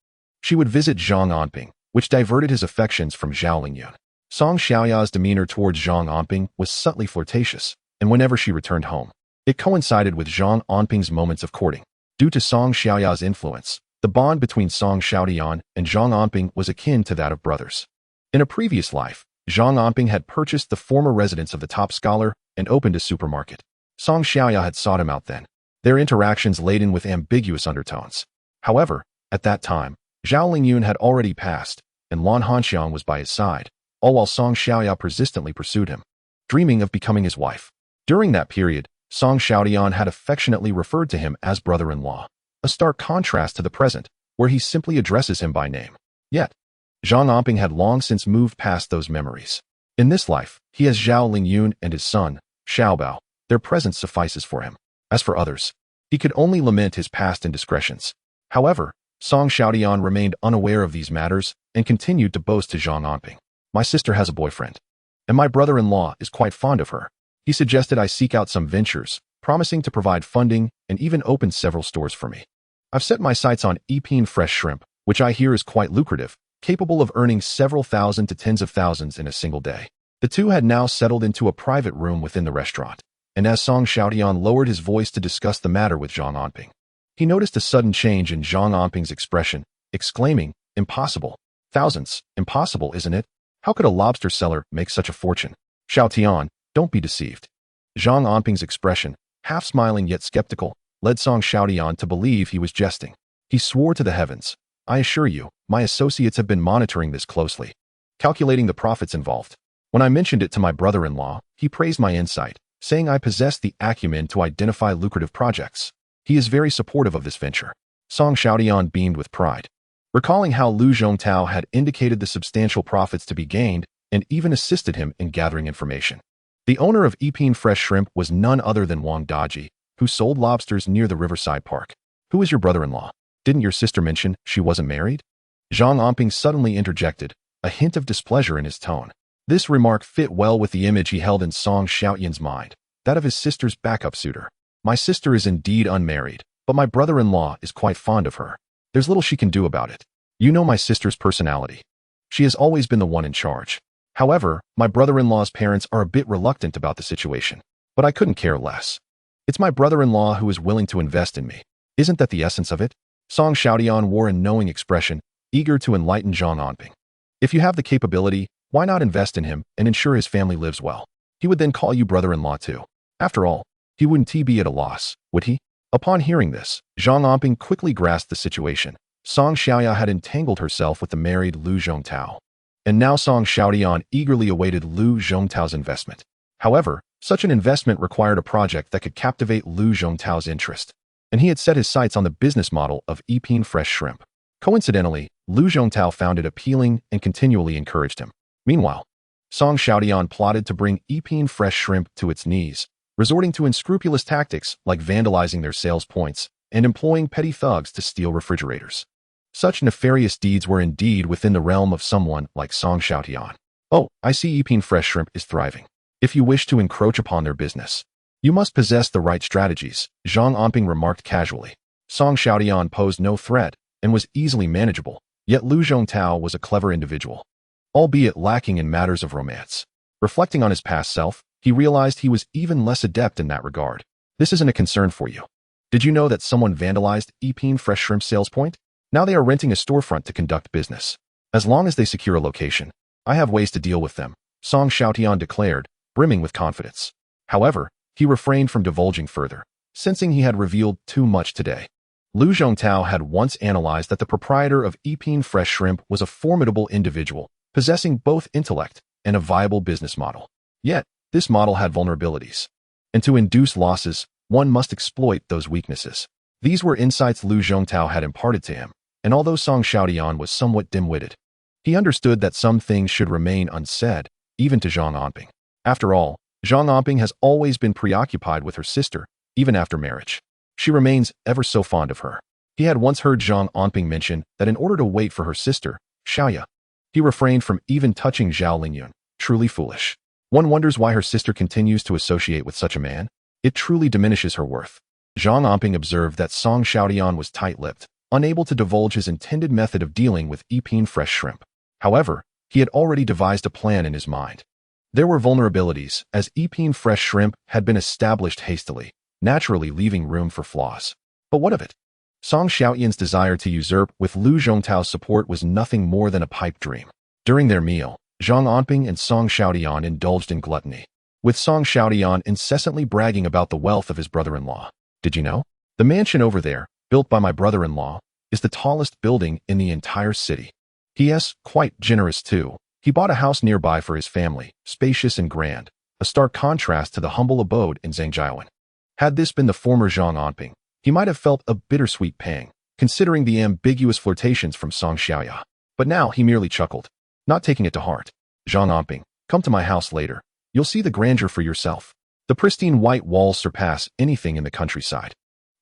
she would visit Zhang Anping, which diverted his affections from Zhao Lingyun. Song Xiaoya's demeanor towards Zhang Anping was subtly flirtatious, and whenever she returned home, it coincided with Zhang Anping's moments of courting. Due to Song Xiaoya's influence, the bond between Song Xiaotian and Zhang Anping was akin to that of brothers. In a previous life, Zhang Anping had purchased the former residence of the top scholar and opened a supermarket. Song Xiaoya had sought him out then, their interactions laden with ambiguous undertones. However, at that time, Zhao Lingyun had already passed, and Lan Hanxiang was by his side, all while Song Xiaoya persistently pursued him, dreaming of becoming his wife. During that period, Song Xiaoyan had affectionately referred to him as brother-in-law, a stark contrast to the present, where he simply addresses him by name. Yet, Zhang Anping had long since moved past those memories. In this life, he has Zhao Lingyun and his son, Xiaobao. Their presence suffices for him. As for others, he could only lament his past indiscretions. However, Song Xiaoyan remained unaware of these matters and continued to boast to Zhang Anping. My sister has a boyfriend, and my brother-in-law is quite fond of her. He suggested I seek out some ventures, promising to provide funding and even open several stores for me. I've set my sights on Epine fresh shrimp, which I hear is quite lucrative, capable of earning several thousand to tens of thousands in a single day. The two had now settled into a private room within the restaurant, and as Song Xiaoyan lowered his voice to discuss the matter with Zhang Anping, he noticed a sudden change in Zhang Anping's expression, exclaiming, "Impossible. Thousands. Impossible, isn't it? How could a lobster seller make such a fortune? Xiaotian, don't be deceived." Zhang Anping's expression, half smiling yet skeptical, led Song Xiaoyan to believe he was jesting. He swore to the heavens, "I assure you, my associates have been monitoring this closely, calculating the profits involved. When I mentioned it to my brother-in-law, he praised my insight, saying I possess the acumen to identify lucrative projects. He is very supportive of this venture." Song Xiaoyan beamed with pride, recalling how Lu Zhongtao had indicated the substantial profits to be gained and even assisted him in gathering information. The owner of Epine Fresh Shrimp was none other than Wang Daji, who sold lobsters near the Riverside Park. "Who is your brother-in-law? Didn't your sister mention she wasn't married?" Zhang Anping suddenly interjected, a hint of displeasure in his tone. This remark fit well with the image he held in Song Xiaoyan's mind, that of his sister's backup suitor. "My sister is indeed unmarried, but my brother-in-law is quite fond of her. There's little she can do about it. You know my sister's personality. She has always been the one in charge. However, my brother-in-law's parents are a bit reluctant about the situation, but I couldn't care less. It's my brother-in-law who is willing to invest in me. Isn't that the essence of it?" Song Xiaoyan wore a knowing expression, eager to enlighten Zhang Anping. "If you have the capability, why not invest in him and ensure his family lives well? He would then call you brother-in-law too. After all, he wouldn't be at a loss, would he?" Upon hearing this, Zhang Anping quickly grasped the situation. Song Xiaoya had entangled herself with the married Lu Zhongtao, and now Song Xiaoyan eagerly awaited Lu Zhongtao's investment. However, such an investment required a project that could captivate Lu Zhongtao's interest, and he had set his sights on the business model of Epine Fresh Shrimp. Coincidentally, Lu Zhongtao found it appealing and continually encouraged him. Meanwhile, Song Xiaoyan plotted to bring Epine Fresh Shrimp to its knees, resorting to unscrupulous tactics like vandalizing their sales points and employing petty thugs to steal refrigerators. Such nefarious deeds were indeed within the realm of someone like Song Xiaoyan. "Oh, I see Epine Fresh Shrimp is thriving. If you wish to encroach upon their business, you must possess the right strategies," Zhang Anping remarked casually. Song Xiaoyan posed no threat and was easily manageable, yet Lu Zhongtao was a clever individual, albeit lacking in matters of romance. Reflecting on his past self, he realized he was even less adept in that regard. "This isn't a concern for you. Did you know that someone vandalized Epine Fresh Shrimp sales point? Now they are renting a storefront to conduct business. As long as they secure a location, I have ways to deal with them," Song Xiaoyan declared, brimming with confidence. However, he refrained from divulging further, sensing he had revealed too much today. Lu Zhongtao had once analyzed that the proprietor of Epine Fresh Shrimp was a formidable individual, possessing both intellect and a viable business model. Yet, this model had vulnerabilities, and to induce losses, one must exploit those weaknesses. These were insights Lu Zhongtao had imparted to him, and although Song Xiaoyan was somewhat dim-witted, he understood that some things should remain unsaid, even to Zhang Anping. After all, Zhang Anping has always been preoccupied with her sister, even after marriage. She remains ever so fond of her. He had once heard Zhang Anping mention that in order to wait for her sister, Xiaoya, he refrained from even touching Zhao Lingyun. Truly foolish. One wonders why her sister continues to associate with such a man. It truly diminishes her worth. Zhang Anping observed that Song Xiaoyan was tight-lipped, unable to divulge his intended method of dealing with Epine Fresh Shrimp. However, he had already devised a plan in his mind. There were vulnerabilities, as Epine Fresh Shrimp had been established hastily, naturally leaving room for flaws. But what of it? Song Xiaoyan's desire to usurp with Lu Zhongtao's support was nothing more than a pipe dream. During their meal, Zhang Anping and Song Xiaodian indulged in gluttony, with Song Xiaodian incessantly bragging about the wealth of his brother-in-law. Did you know? The mansion over there, built by my brother-in-law, is the tallest building in the entire city. P.S. Quite generous too. He bought a house nearby for his family, spacious and grand, a stark contrast to the humble abode in Zhangjiawan. Had this been the former Zhang Anping, he might have felt a bittersweet pang, considering the ambiguous flirtations from Song Xiaoya. But now he merely chuckled, not taking it to heart. Zhang Anping, come to my house later. You'll see the grandeur for yourself. The pristine white walls surpass anything in the countryside.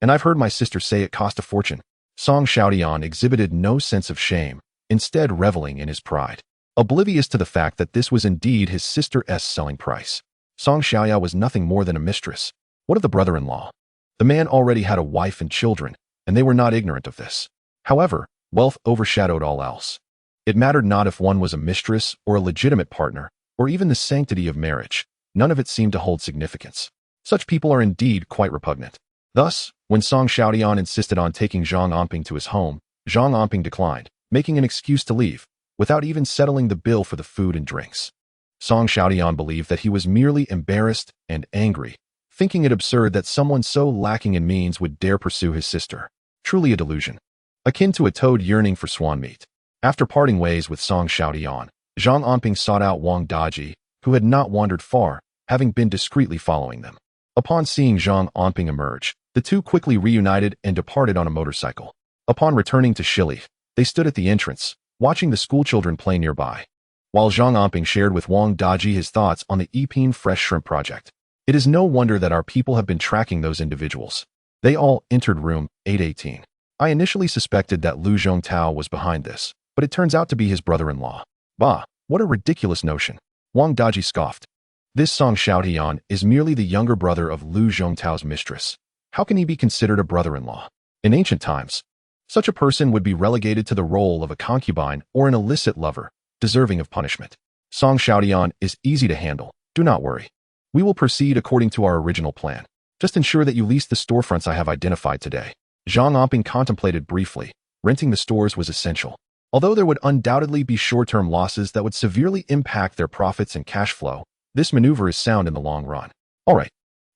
And I've heard my sister say it cost a fortune. Song Xiaodian exhibited no sense of shame, instead reveling in his pride, oblivious to the fact that this was indeed his sister's selling price. Song Xiaoya was nothing more than a mistress. What of the brother-in-law? The man already had a wife and children, and they were not ignorant of this. However, wealth overshadowed all else. It mattered not if one was a mistress or a legitimate partner, or even the sanctity of marriage. None of it seemed to hold significance. Such people are indeed quite repugnant. Thus, when Song Xiaodian insisted on taking Zhang Anping to his home, Zhang Anping declined, making an excuse to leave, without even settling the bill for the food and drinks. Song Xiaodian believed that he was merely embarrassed and angry, thinking it absurd that someone so lacking in means would dare pursue his sister. Truly a delusion, akin to a toad yearning for swan meat. After parting ways with Song Xiaodian, Zhang Anping sought out Wang Daji, who had not wandered far, having been discreetly following them. Upon seeing Zhang Anping emerge, the two quickly reunited and departed on a motorcycle. Upon returning to Shili, they stood at the entrance, watching the schoolchildren play nearby, while Zhang Anping shared with Wang Daji his thoughts on the Epine fresh shrimp project. It is no wonder that our people have been tracking those individuals. They all entered room 818. I initially suspected that Lu Zhongtao was behind this, but it turns out to be his brother-in-law. Bah, what a ridiculous notion. Wang Daji scoffed. This Song Xiaodian is merely the younger brother of Lu Zhongtao's mistress. How can he be considered a brother-in-law? In ancient times, such a person would be relegated to the role of a concubine or an illicit lover, deserving of punishment. Song Xiaodian is easy to handle. Do not worry. We will proceed according to our original plan. Just ensure that you lease the storefronts I have identified today. Zhang Anping contemplated briefly. Renting the stores was essential. Although there would undoubtedly be short-term losses that would severely impact their profits and cash flow, this maneuver is sound in the long run. All right.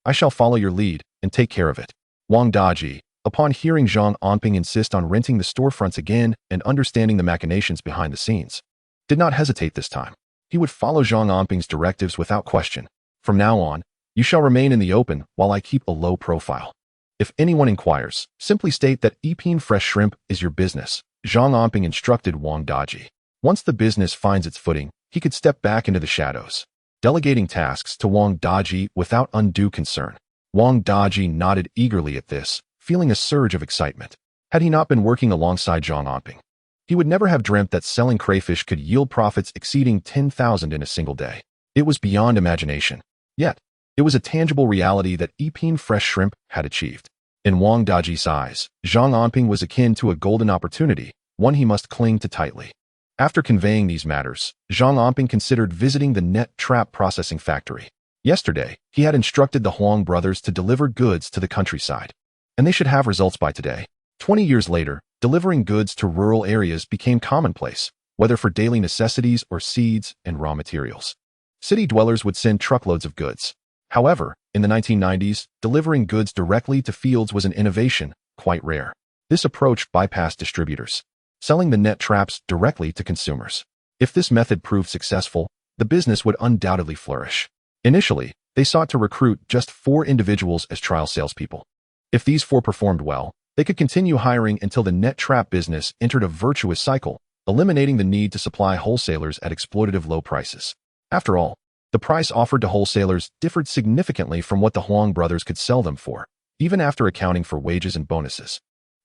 I shall follow your lead and take care of it. Wang Daji, upon hearing Zhang Anping insist on renting the storefronts again and understanding the machinations behind the scenes, did not hesitate this time. He would follow Zhang Anping's directives without question. From now on, you shall remain in the open while I keep a low profile. If anyone inquires, simply state that Epine fresh shrimp is your business. Zhang Anping instructed Wang Daji. Once the business finds its footing, he could step back into the shadows, delegating tasks to Wang Daji without undue concern. Wang Daji nodded eagerly at this, feeling a surge of excitement. Had he not been working alongside Zhang Anping, he would never have dreamt that selling crayfish could yield profits exceeding 10,000 in a single day. It was beyond imagination. Yet, it was a tangible reality that Epine fresh shrimp had achieved. In Wang Daji's eyes, Zhang Anping was akin to a golden opportunity, one he must cling to tightly. After conveying these matters, Zhang Anping considered visiting the net trap processing factory. Yesterday, he had instructed the Huang brothers to deliver goods to the countryside, and they should have results by today. 20 years later, delivering goods to rural areas became commonplace, whether for daily necessities or seeds and raw materials. City dwellers would send truckloads of goods. However, in the 1990s, delivering goods directly to fields was an innovation, quite rare. This approach bypassed distributors, selling the net traps directly to consumers. If this method proved successful, the business would undoubtedly flourish. Initially, they sought to recruit just 4 individuals as trial salespeople. If these 4 performed well, they could continue hiring until the net trap business entered a virtuous cycle, eliminating the need to supply wholesalers at exploitative low prices. After all, the price offered to wholesalers differed significantly from what the Huang brothers could sell them for, even after accounting for wages and bonuses.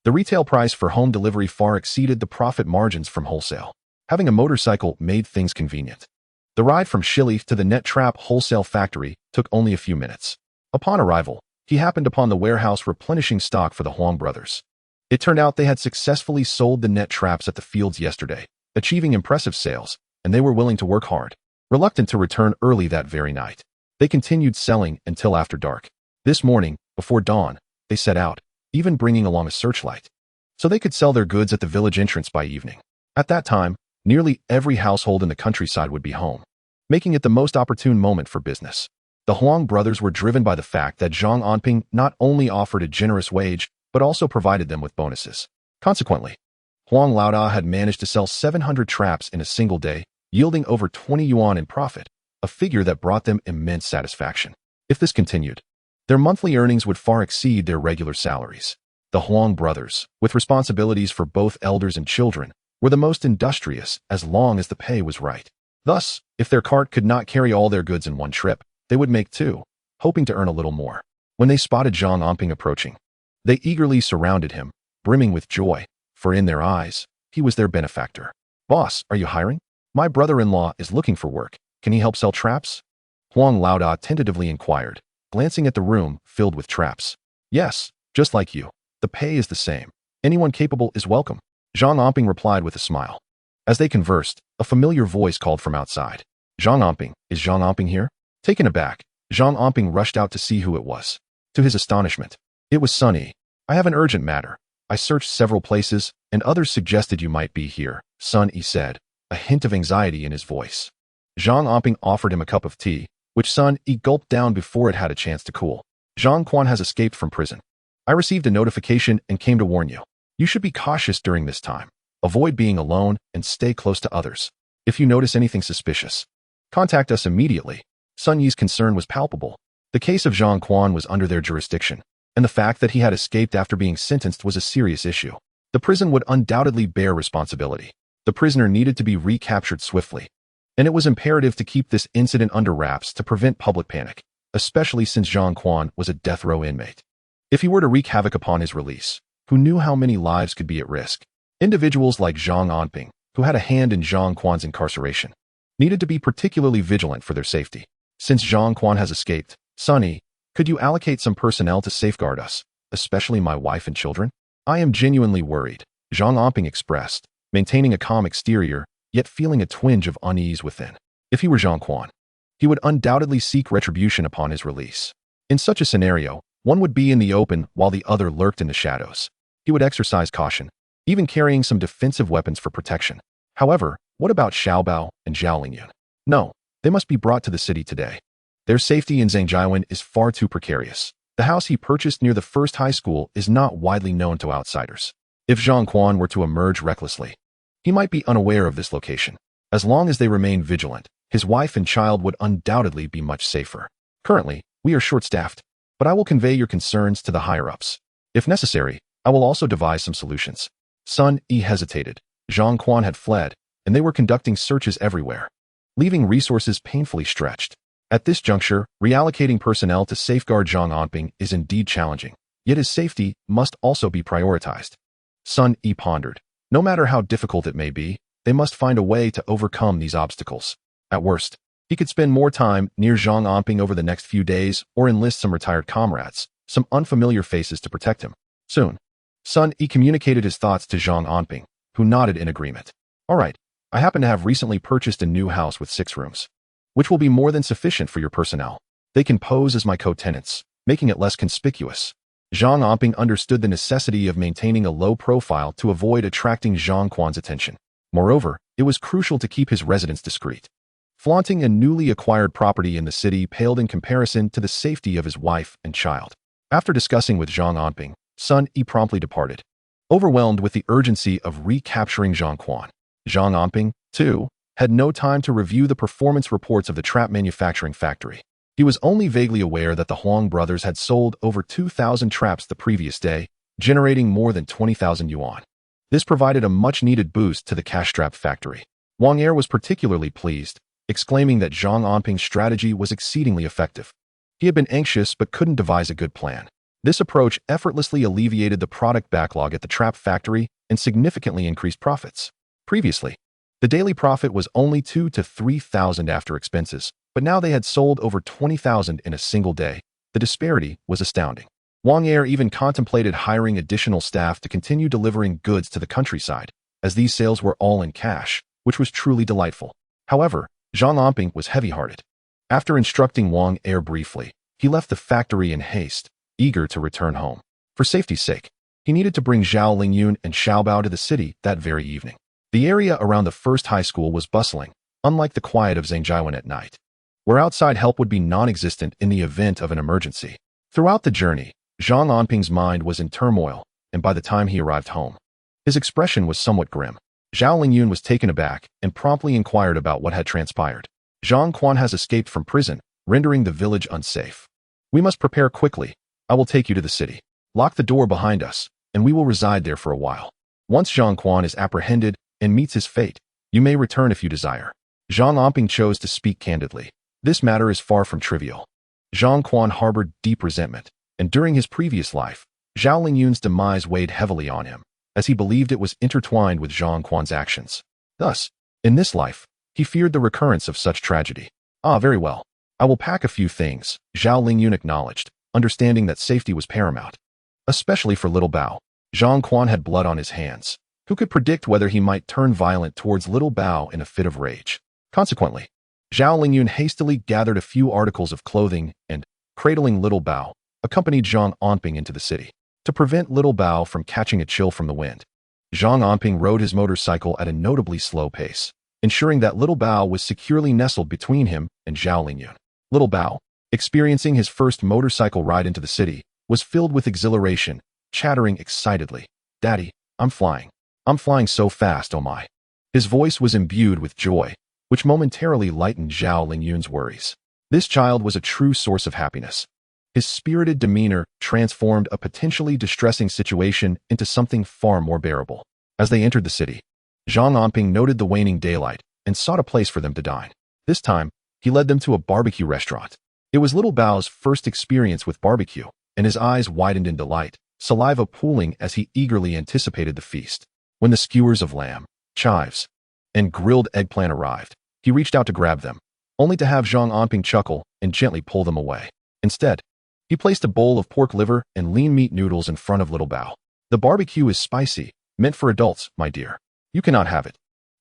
The retail price for home delivery far exceeded the profit margins from wholesale. Having a motorcycle made things convenient. The ride from Shili to the net trap wholesale factory took only a few minutes. Upon arrival, he happened upon the warehouse replenishing stock for the Huang brothers. It turned out they had successfully sold the net traps at the fields yesterday, achieving impressive sales, and they were willing to work hard. Reluctant to return early that very night, they continued selling until after dark. This morning, before dawn, they set out, even bringing along a searchlight, so they could sell their goods at the village entrance by evening. At that time, Nearly every household in the countryside would be home, making it the most opportune moment for business. The Huang brothers were driven by the fact that Zhang Anping not only offered a generous wage, but also provided them with bonuses. Consequently, Huang Laoda had managed to sell 700 traps in a single day, yielding over 20 yuan in profit, a figure that brought them immense satisfaction. If this continued, their monthly earnings would far exceed their regular salaries. The Huang brothers, with responsibilities for both elders and children, were the most industrious as long as the pay was right. Thus, if their cart could not carry all their goods in one trip, they would make two, hoping to earn a little more. When they spotted Zhang Anping approaching, they eagerly surrounded him, brimming with joy, for in their eyes, he was their benefactor. "Boss, are you hiring? My brother-in-law is looking for work. Can he help sell traps?" Huang Laoda tentatively inquired, glancing at the room filled with traps. "Yes, just like you. The pay is the same. Anyone capable is welcome," Zhang Anping replied with a smile. As they conversed, a familiar voice called from outside. "Zhang Anping, is Zhang Anping here?" Taken aback, Zhang Anping rushed out to see who it was. To his astonishment, it was Sun Yi. "I have an urgent matter. I searched several places, and others suggested you might be here," Sun Yi said, a hint of anxiety in his voice. Zhang Anping offered him a cup of tea, which Sun Yi gulped down before it had a chance to cool. "Zhang Quan has escaped from prison. I received a notification and came to warn you. You should be cautious during this time. Avoid being alone and stay close to others. If you notice anything suspicious, contact us immediately." Sun Yi's concern was palpable. The case of Zhang Quan was under their jurisdiction, and the fact that he had escaped after being sentenced was a serious issue. The prison would undoubtedly bear responsibility. The prisoner needed to be recaptured swiftly, and it was imperative to keep this incident under wraps to prevent public panic, especially since Zhang Quan was a death row inmate. If he were to wreak havoc upon his release, who knew how many lives could be at risk? Individuals like Zhang Anping, who had a hand in Zhang Quan's incarceration, needed to be particularly vigilant for their safety. "Since Zhang Quan has escaped, Sun Yi, could you allocate some personnel to safeguard us, especially my wife and children? I am genuinely worried," Zhang Anping expressed, maintaining a calm exterior, yet feeling a twinge of unease within. If he were Zhang Quan, he would undoubtedly seek retribution upon his release. In such a scenario, one would be in the open while the other lurked in the shadows. He would exercise caution, even carrying some defensive weapons for protection. However, what about Xiaobao and Zhao Lingyun? No, they must be brought to the city today. Their safety in Zhangjiawan is far too precarious. The house he purchased near the first high school is not widely known to outsiders. If Zhang Quan were to emerge recklessly, he might be unaware of this location. As long as they remain vigilant, his wife and child would undoubtedly be much safer. Currently, we are short-staffed, but I will convey your concerns to the higher-ups. If necessary, I will also devise some solutions." Sun Yi hesitated. Zhang Quan had fled, and they were conducting searches everywhere, leaving resources painfully stretched. At this juncture, reallocating personnel to safeguard Zhang Anping is indeed challenging, yet his safety must also be prioritized. Sun Yi pondered. No matter how difficult it may be, they must find a way to overcome these obstacles. At worst, he could spend more time near Zhang Anping over the next few days or enlist some retired comrades, some unfamiliar faces to protect him. Soon, Sun Yi communicated his thoughts to Zhang Anping, who nodded in agreement. "All right, I happen to have recently purchased a new house with 6 rooms, which will be more than sufficient for your personnel. They can pose as my co-tenants, making it less conspicuous." Zhang Anping understood the necessity of maintaining a low profile to avoid attracting Zhang Quan's attention. Moreover, it was crucial to keep his residence discreet. Flaunting a newly acquired property in the city paled in comparison to the safety of his wife and child. After discussing with Zhang Anping, Sun Yi promptly departed, overwhelmed with the urgency of recapturing Zhang Quan. Zhang Anping, too, had no time to review the performance reports of the trap manufacturing factory. He was only vaguely aware that the Huang brothers had sold over 2,000 traps the previous day, generating more than 20,000 yuan. This provided a much-needed boost to the cash trap factory. Wang Er was particularly pleased, exclaiming that Zhang Anping's strategy was exceedingly effective. He had been anxious but couldn't devise a good plan. This approach effortlessly alleviated the product backlog at the trap factory and significantly increased profits. Previously, the daily profit was only 2,000 to 3,000 after expenses, but now they had sold over 20,000 in a single day. The disparity was astounding. Wang Er even contemplated hiring additional staff to continue delivering goods to the countryside, as these sales were all in cash, which was truly delightful. However, Zhang Anping was heavy-hearted. After instructing Wang Er briefly, he left the factory in haste, eager to return home. For safety's sake, he needed to bring Zhao Lingyun and Xiaobao to the city that very evening. The area around the first high school was bustling, unlike the quiet of Zhangjiawan at night, where outside help would be non-existent in the event of an emergency. Throughout the journey, Zhang Anping's mind was in turmoil, and by the time he arrived home, his expression was somewhat grim. Zhao Lingyun was taken aback and promptly inquired about what had transpired. Zhang Quan has escaped from prison, rendering the village unsafe. We must prepare quickly. I will take you to the city. Lock the door behind us, and we will reside there for a while. Once Zhang Quan is apprehended and meets his fate, you may return if you desire. Zhang Anping chose to speak candidly. This matter is far from trivial. Zhang Quan harbored deep resentment, and during his previous life, Zhao Lingyun's demise weighed heavily on him, as he believed it was intertwined with Zhang Quan's actions. Thus, in this life, he feared the recurrence of such tragedy. Ah, very well. I will pack a few things, Zhao Lingyun acknowledged, understanding that safety was paramount. Especially for little Bao. Zhang Quan had blood on his hands. Who could predict whether he might turn violent towards little Bao in a fit of rage? Consequently, Zhao Lingyun hastily gathered a few articles of clothing and, cradling little Bao, accompanied Zhang Anping into the city. To prevent little Bao from catching a chill from the wind, Zhang Anping rode his motorcycle at a notably slow pace, ensuring that little Bao was securely nestled between him and Zhao Lingyun. Little Bao, experiencing his first motorcycle ride into the city, was filled with exhilaration, chattering excitedly, "Daddy, I'm flying. I'm flying so fast, oh my." His voice was imbued with joy, which momentarily lightened Zhao Lingyun's worries. This child was a true source of happiness. His spirited demeanor transformed a potentially distressing situation into something far more bearable. As they entered the city, Zhang Anping noted the waning daylight and sought a place for them to dine. This time, he led them to a barbecue restaurant. It was little Bao's first experience with barbecue, and his eyes widened in delight, saliva pooling as he eagerly anticipated the feast. When the skewers of lamb, chives, and grilled eggplant arrived, he reached out to grab them, only to have Zhang Anping chuckle and gently pull them away. Instead, he placed a bowl of pork liver and lean meat noodles in front of little Bao. "The barbecue is spicy, meant for adults, my dear. You cannot have it,"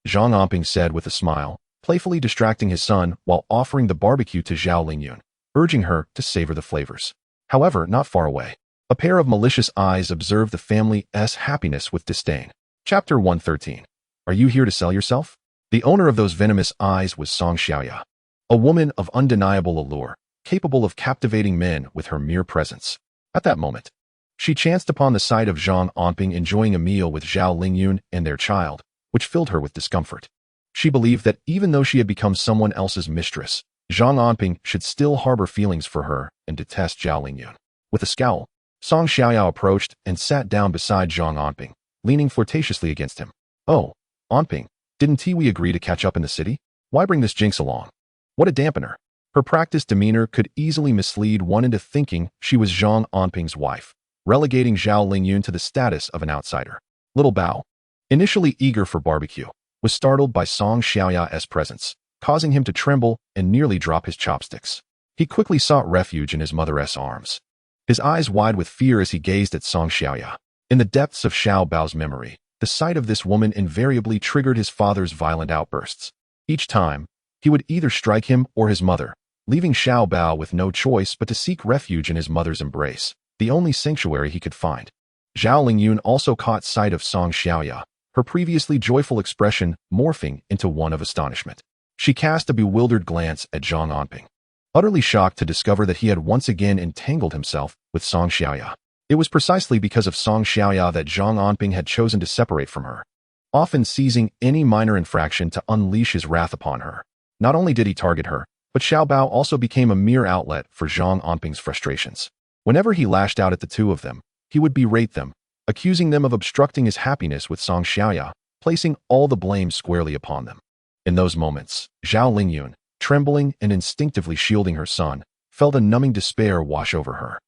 Zhang Anping said with a smile, playfully distracting his son while offering the barbecue to Zhao Lingyun, urging her to savor the flavors. However, not far away, a pair of malicious eyes observed the family's happiness with disdain. Chapter 113. Are you here to sell yourself? The owner of those venomous eyes was Song Xiaoya, a woman of undeniable allure, capable of captivating men with her mere presence. At that moment, she chanced upon the sight of Zhang Anping enjoying a meal with Zhao Lingyun and their child, which filled her with discomfort. She believed that even though she had become someone else's mistress, Zhang Anping should still harbor feelings for her and detest Zhao Lingyun. With a scowl, Song Xiaoya approached and sat down beside Zhang Anping, leaning flirtatiously against him. "Oh, Anping, didn't we agree to catch up in the city? Why bring this jinx along?" What a dampener. Her practiced demeanor could easily mislead one into thinking she was Zhang Anping's wife, relegating Zhao Lingyun to the status of an outsider. Little Bao, initially eager for barbecue, was startled by Song Xiaoya's presence, causing him to tremble and nearly drop his chopsticks. He quickly sought refuge in his mother's arms, his eyes wide with fear as he gazed at Song Xiaoya. In the depths of Xiao Bao's memory, the sight of this woman invariably triggered his father's violent outbursts. Each time, he would either strike him or his mother, leaving Xiao Bao with no choice but to seek refuge in his mother's embrace, the only sanctuary he could find. Zhao Lingyun also caught sight of Song Xiaoya, her previously joyful expression morphing into one of astonishment. She cast a bewildered glance at Zhang Anping, utterly shocked to discover that he had once again entangled himself with Song Xiaoya. It was precisely because of Song Xiaoya that Zhang Anping had chosen to separate from her, often seizing any minor infraction to unleash his wrath upon her. Not only did he target her, but Xiao Bao also became a mere outlet for Zhang Anping's frustrations. Whenever he lashed out at the two of them, he would berate them, accusing them of obstructing his happiness with Song Xiaoya, placing all the blame squarely upon them. In those moments, Zhao Lingyun, trembling and instinctively shielding her son, felt a numbing despair wash over her.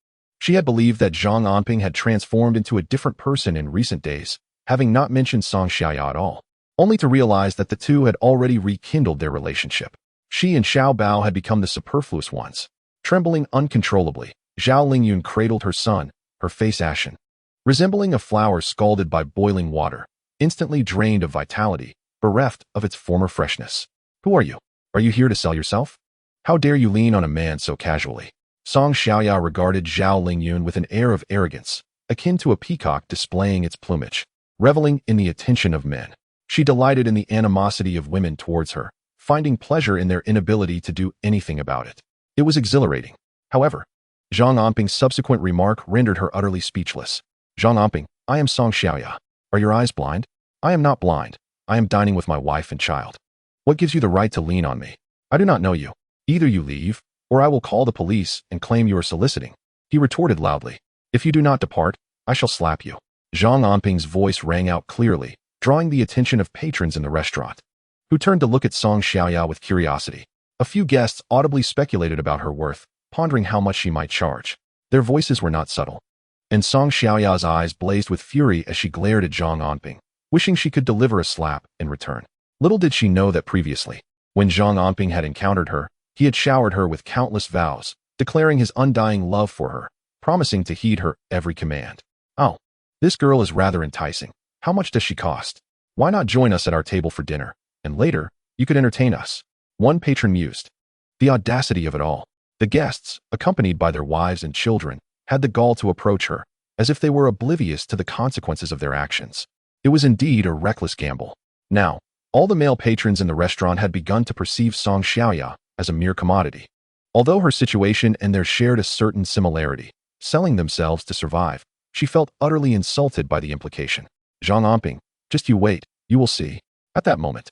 She had believed that Zhang Anping had transformed into a different person in recent days, having not mentioned Song Xiaoya at all, only to realize that the two had already rekindled their relationship. She and Xiao Bao had become the superfluous ones. Trembling uncontrollably, Zhao Lingyun cradled her son, her face ashen, resembling a flower scalded by boiling water, instantly drained of vitality, bereft of its former freshness. "Who are you? Are you here to sell yourself? How dare you lean on a man so casually?" Song Xiaoya regarded Zhao Lingyun with an air of arrogance, akin to a peacock displaying its plumage, reveling in the attention of men. She delighted in the animosity of women towards her, finding pleasure in their inability to do anything about it. It was exhilarating. However, Zhang Anping's subsequent remark rendered her utterly speechless. Zhang Anping, I am Song Xiaoya. Are your eyes blind? I am not blind. I am dining with my wife and child. What gives you the right to lean on me? I do not know you. Either you leave, or I will call the police and claim you are soliciting. He retorted loudly. If you do not depart, I shall slap you. Zhang Anping's voice rang out clearly, drawing the attention of patrons in the restaurant, who turned to look at Song Xiaoya with curiosity. A few guests audibly speculated about her worth, pondering how much she might charge. Their voices were not subtle, and Song Xiaoya's eyes blazed with fury as she glared at Zhang Anping, wishing she could deliver a slap in return. Little did she know that previously, when Zhang Anping had encountered her, he had showered her with countless vows, declaring his undying love for her, promising to heed her every command. Oh, this girl is rather enticing. How much does she cost? Why not join us at our table for dinner, and later, you could entertain us? One patron mused. The audacity of it all. The guests, accompanied by their wives and children, had the gall to approach her, as if they were oblivious to the consequences of their actions. It was indeed a reckless gamble. Now, all the male patrons in the restaurant had begun to perceive Song Xiaoya as a mere commodity. Although her situation and theirs shared a certain similarity, selling themselves to survive, she felt utterly insulted by the implication. Zhang Anping, just you wait, you will see. At that moment,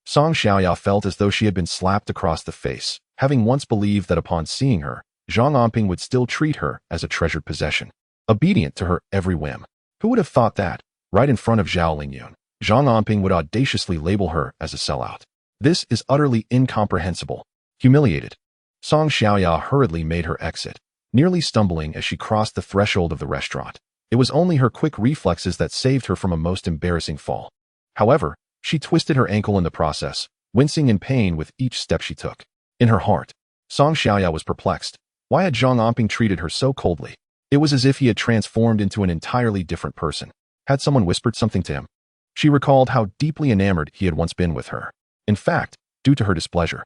Song Xiaoya felt as though she had been slapped across the face, having once believed that upon seeing her, Zhang Anping would still treat her as a treasured possession, obedient to her every whim. Who would have thought that, right in front of Zhao Lingyun, Zhang Anping would audaciously label her as a sellout? This is utterly incomprehensible. Humiliated, Song Xiaoya hurriedly made her exit, nearly stumbling as she crossed the threshold of the restaurant. It was only her quick reflexes that saved her from a most embarrassing fall. However, she twisted her ankle in the process, wincing in pain with each step she took. In her heart, Song Xiaoya was perplexed. Why had Zhang Anping treated her so coldly? It was as if he had transformed into an entirely different person. Had someone whispered something to him? She recalled how deeply enamored he had once been with her. In fact, due to her displeasure,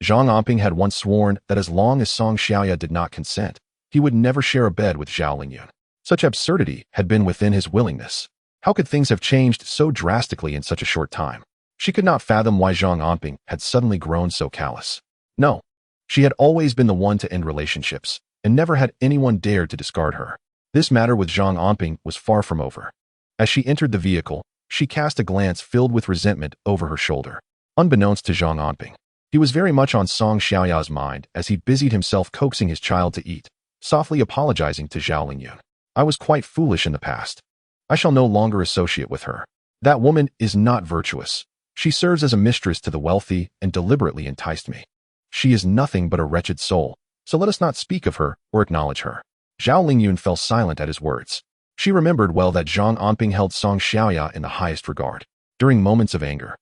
Zhang Anping had once sworn that as long as Song Xiaoya did not consent, he would never share a bed with Zhao Lingyun. Such absurdity had been within his willingness. How could things have changed so drastically in such a short time? She could not fathom why Zhang Anping had suddenly grown so callous. No, she had always been the one to end relationships, and never had anyone dared to discard her. This matter with Zhang Anping was far from over. As she entered the vehicle, she cast a glance filled with resentment over her shoulder. Unbeknownst to Zhang Anping, he was very much on Song Xiaoya's mind as he busied himself coaxing his child to eat, softly apologizing to Zhao Lingyun. I was quite foolish in the past. I shall no longer associate with her. That woman is not virtuous. She serves as a mistress to the wealthy and deliberately enticed me. She is nothing but a wretched soul, so let us not speak of her or acknowledge her. Zhao Lingyun fell silent at his words. She remembered well that Zhang Anping held Song Xiaoya in the highest regard. During moments of anger,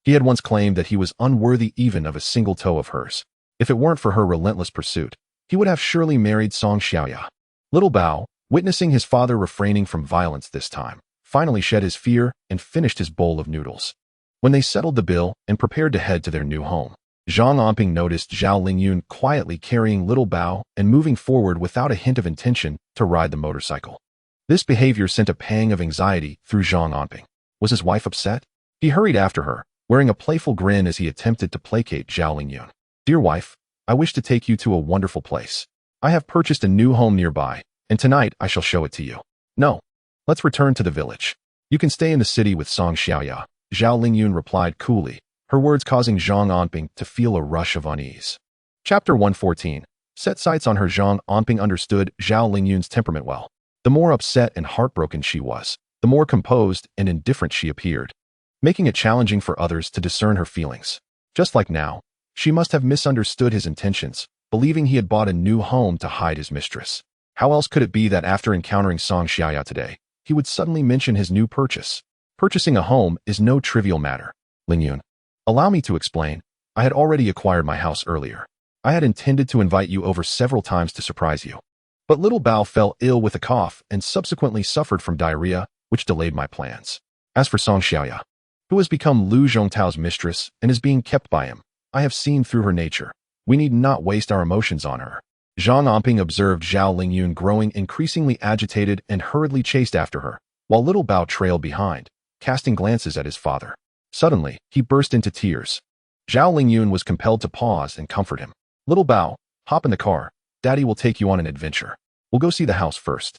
he had once claimed that he was unworthy even of a single toe of hers. If it weren't for her relentless pursuit, he would have surely married Song Xiaoya. Little Bao, witnessing his father refraining from violence this time, finally shed his fear and finished his bowl of noodles. When they settled the bill and prepared to head to their new home, Zhang Anping noticed Zhao Lingyun quietly carrying Little Bao and moving forward without a hint of intention to ride the motorcycle. This behavior sent a pang of anxiety through Zhang Anping. Was his wife upset? He hurried after her, wearing a playful grin as he attempted to placate Zhao Lingyun. Dear wife, I wish to take you to a wonderful place. I have purchased a new home nearby, and tonight I shall show it to you. No, let's return to the village. You can stay in the city with Song Xiaoya, Zhao Lingyun replied coolly, her words causing Zhang Anping to feel a rush of unease. Chapter 114. Set sights on her. Zhang Anping understood Zhao Lingyun's temperament well. The more upset and heartbroken she was, the more composed and indifferent she appeared, making it challenging for others to discern her feelings. Just like now, she must have misunderstood his intentions, believing he had bought a new home to hide his mistress. How else could it be that after encountering Song Xiaoya today, he would suddenly mention his new purchase? Purchasing a home is no trivial matter. Lingyun, allow me to explain. I had already acquired my house earlier. I had intended to invite you over several times to surprise you. But Little Bao fell ill with a cough and subsequently suffered from diarrhea, which delayed my plans. As for Song Xiaoya, who has become Lu Zhongtao's mistress and is being kept by him, I have seen through her nature. We need not waste our emotions on her. Zhang Anping observed Zhao Lingyun growing increasingly agitated and hurriedly chased after her, while Little Bao trailed behind, casting glances at his father. Suddenly, he burst into tears. Zhao Lingyun was compelled to pause and comfort him. Little Bao, hop in the car. Daddy will take you on an adventure. We'll go see the house first.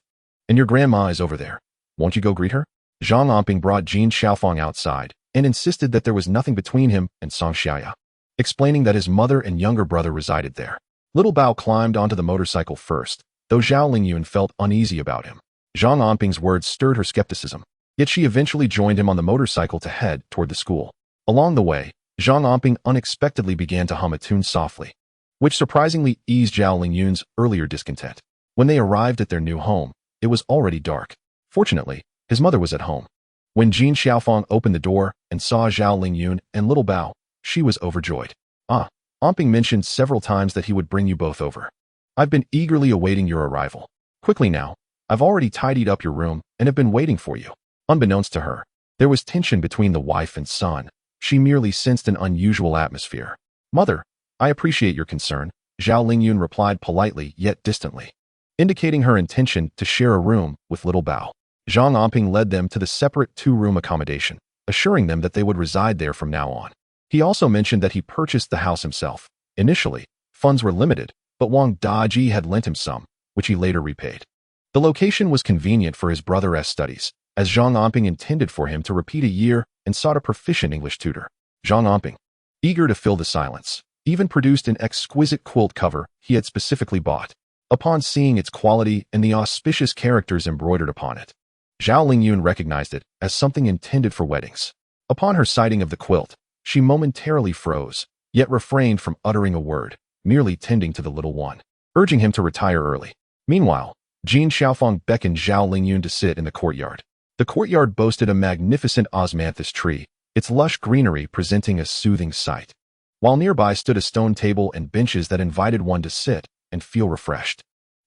And your grandma is over there. Won't you go greet her? Zhang Anping brought Jin Xiaofang outside and insisted that there was nothing between him and Song Xiaoya, explaining that his mother and younger brother resided there. Little Bao climbed onto the motorcycle first, though Zhao Lingyun felt uneasy about him. Zhang Anping's words stirred her skepticism, yet she eventually joined him on the motorcycle to head toward the school. Along the way, Zhang Anping unexpectedly began to hum a tune softly, which surprisingly eased Zhao Lingyun's earlier discontent. When they arrived at their new home, it was already dark. Fortunately, his mother was at home. When Jin Xiaofang opened the door and saw Zhao Lingyun and Little Bao, she was overjoyed. Ah, Anping mentioned several times that he would bring you both over. I've been eagerly awaiting your arrival. Quickly now, I've already tidied up your room and have been waiting for you. Unbeknownst to her, there was tension between the wife and son. She merely sensed an unusual atmosphere. Mother, I appreciate your concern, Zhao Lingyun replied politely yet distantly, indicating her intention to share a room with Little Bao. Zhang Anping led them to the separate two-room accommodation, assuring them that they would reside there from now on. He also mentioned that he purchased the house himself. Initially, funds were limited, but Wang Daji had lent him some, which he later repaid. The location was convenient for his brother's studies, as Zhang Anping intended for him to repeat a year and sought a proficient English tutor. Zhang Anping, eager to fill the silence, even produced an exquisite quilt cover he had specifically bought. Upon seeing its quality and the auspicious characters embroidered upon it, Zhao Lingyun recognized it as something intended for weddings. Upon her sighting of the quilt, she momentarily froze, yet refrained from uttering a word, merely tending to the little one, urging him to retire early. Meanwhile, Jin Xiaofang beckoned Zhao Lingyun to sit in the courtyard. The courtyard boasted a magnificent osmanthus tree, its lush greenery presenting a soothing sight, while nearby stood a stone table and benches that invited one to sit and feel refreshed.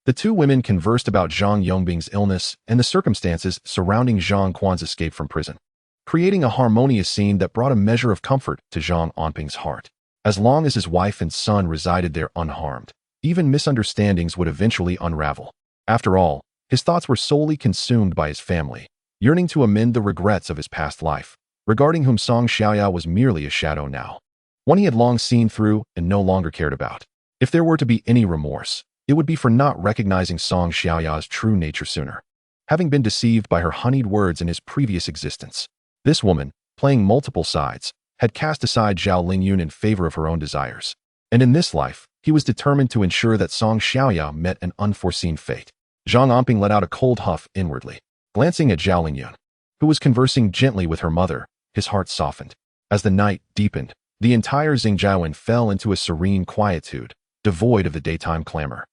The two women conversed about Zhang Yongbing's illness and the circumstances surrounding Zhang Quan's escape from prison, creating a harmonious scene that brought a measure of comfort to Zhang Anping's heart. As long as his wife and son resided there unharmed, even misunderstandings would eventually unravel. After all, his thoughts were solely consumed by his family, yearning to amend the regrets of his past life, regarding whom Song Xiaoya was merely a shadow now, one he had long seen through and no longer cared about. If there were to be any remorse, it would be for not recognizing Song Xiaoya's true nature sooner, having been deceived by her honeyed words in his previous existence. This woman, playing multiple sides, had cast aside Zhao Lingyun in favor of her own desires, and in this life, he was determined to ensure that Song Xiaoya met an unforeseen fate. Zhang Anping let out a cold huff inwardly. Glancing at Zhao Lingyun, who was conversing gently with her mother, his heart softened. As the night deepened, the entire Xingjiaoan fell into a serene quietude, devoid of the daytime clamor,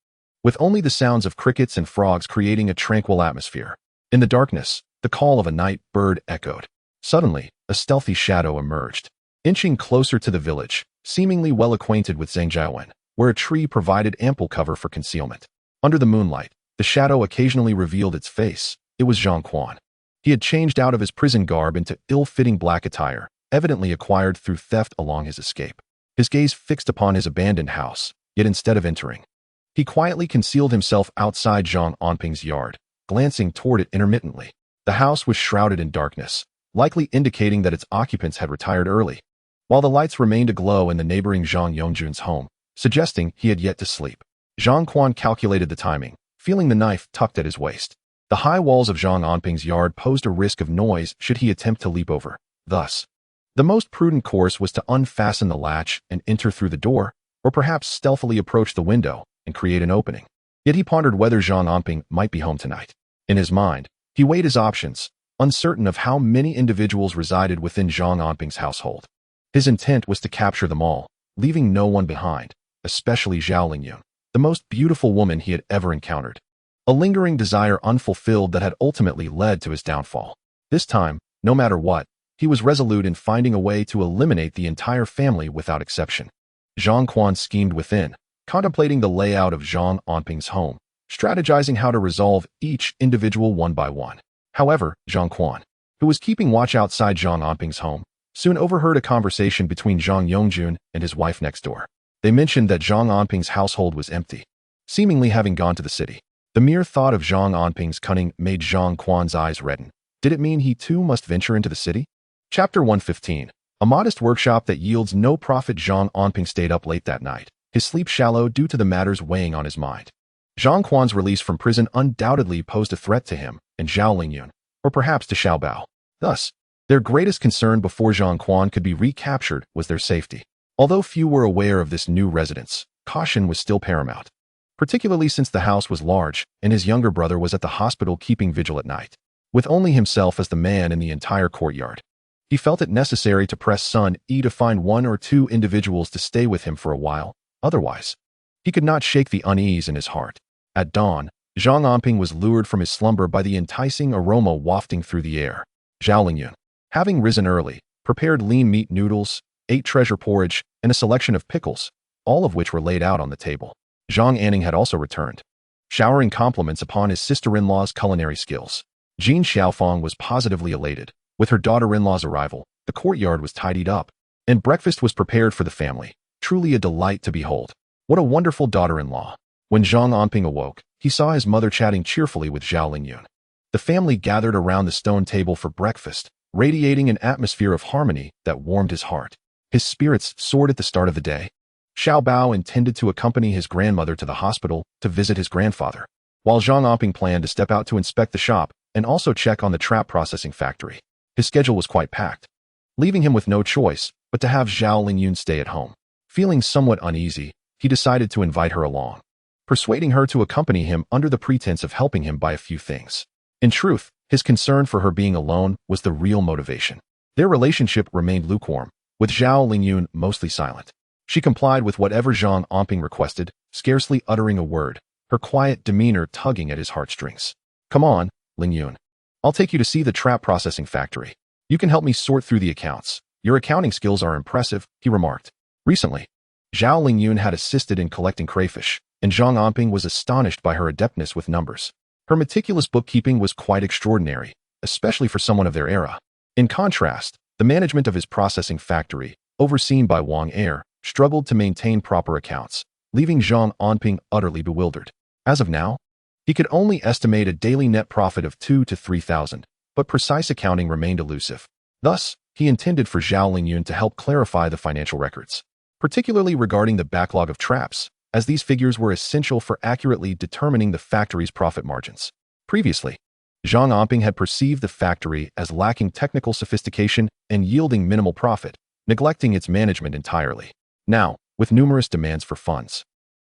with only the sounds of crickets and frogs creating a tranquil atmosphere. In the darkness, the call of a night bird echoed. Suddenly, a stealthy shadow emerged, inching closer to the village, seemingly well acquainted with Zhangjiawen, where a tree provided ample cover for concealment. Under the moonlight, the shadow occasionally revealed its face. It was Zhang Quan. He had changed out of his prison garb into ill-fitting black attire, evidently acquired through theft along his escape. His gaze fixed upon his abandoned house, yet instead of entering, he quietly concealed himself outside Zhang Anping's yard, glancing toward it intermittently. The house was shrouded in darkness, likely indicating that its occupants had retired early, while the lights remained aglow in the neighboring Zhang Yongjun's home, suggesting he had yet to sleep. Zhang Quan calculated the timing, feeling the knife tucked at his waist. The high walls of Zhang Anping's yard posed a risk of noise should he attempt to leap over. Thus, the most prudent course was to unfasten the latch and enter through the door, or perhaps stealthily approach the window and create an opening. Yet he pondered whether Zhang Anping might be home tonight. In his mind, he weighed his options, uncertain of how many individuals resided within Zhang Anping's household. His intent was to capture them all, leaving no one behind, especially Zhao Lingyun, the most beautiful woman he had ever encountered. A lingering desire unfulfilled that had ultimately led to his downfall. This time, no matter what, he was resolute in finding a way to eliminate the entire family without exception. Zhang Quan schemed within, contemplating the layout of Zhang Anping's home, strategizing how to resolve each individual one by one. However, Zhang Quan, who was keeping watch outside Zhang Anping's home, soon overheard a conversation between Zhang Yongjun and his wife next door. They mentioned that Zhang Anping's household was empty, seemingly having gone to the city. The mere thought of Zhang Anping's cunning made Zhang Quan's eyes redden. Did it mean he too must venture into the city? Chapter 115. A modest workshop that yields no profit. Zhang Anping stayed up late that night, his sleep shallow due to the matters weighing on his mind. Zhang Quan's release from prison undoubtedly posed a threat to him and Zhao Lingyun, or perhaps to Xiao Bao. Thus, their greatest concern before Zhang Quan could be recaptured was their safety. Although few were aware of this new residence, caution was still paramount, particularly since the house was large and his younger brother was at the hospital keeping vigil at night. With only himself as the man in the entire courtyard, he felt it necessary to press Sun E to find 1 or 2 individuals to stay with him for a while. Otherwise, he could not shake the unease in his heart. At dawn, Zhang Anping was lured from his slumber by the enticing aroma wafting through the air. Zhao Lingyun, having risen early, prepared lean meat noodles, ate treasure porridge, and a selection of pickles, all of which were laid out on the table. Zhang Anping had also returned, showering compliments upon his sister-in-law's culinary skills. Jean Xiaofang was positively elated. With her daughter-in-law's arrival, the courtyard was tidied up, and breakfast was prepared for the family. Truly a delight to behold. What a wonderful daughter-in-law. When Zhang Anping awoke, he saw his mother chatting cheerfully with Zhao Lingyun. The family gathered around the stone table for breakfast, radiating an atmosphere of harmony that warmed his heart. His spirits soared at the start of the day. Xiao Bao intended to accompany his grandmother to the hospital to visit his grandfather, while Zhang Anping planned to step out to inspect the shop and also check on the trap processing factory. His schedule was quite packed, leaving him with no choice but to have Zhao Lingyun stay at home. Feeling somewhat uneasy, he decided to invite her along, persuading her to accompany him under the pretense of helping him buy a few things. In truth, his concern for her being alone was the real motivation. Their relationship remained lukewarm, with Zhao Lingyun mostly silent. She complied with whatever Zhang Anping requested, scarcely uttering a word, her quiet demeanor tugging at his heartstrings. "Come on, Lingyun. I'll take you to see the trap processing factory. You can help me sort through the accounts. Your accounting skills are impressive," he remarked. Recently, Zhao Lingyun had assisted in collecting crayfish, and Zhang Anping was astonished by her adeptness with numbers. Her meticulous bookkeeping was quite extraordinary, especially for someone of their era. In contrast, the management of his processing factory, overseen by Wang Er, struggled to maintain proper accounts, leaving Zhang Anping utterly bewildered. As of now, he could only estimate a daily net profit of 2,000 to 3,000, but precise accounting remained elusive. Thus, he intended for Zhao Lingyun to help clarify the financial records, particularly regarding the backlog of traps, as these figures were essential for accurately determining the factory's profit margins. Previously, Zhang Anping had perceived the factory as lacking technical sophistication and yielding minimal profit, neglecting its management entirely. Now, with numerous demands for funds,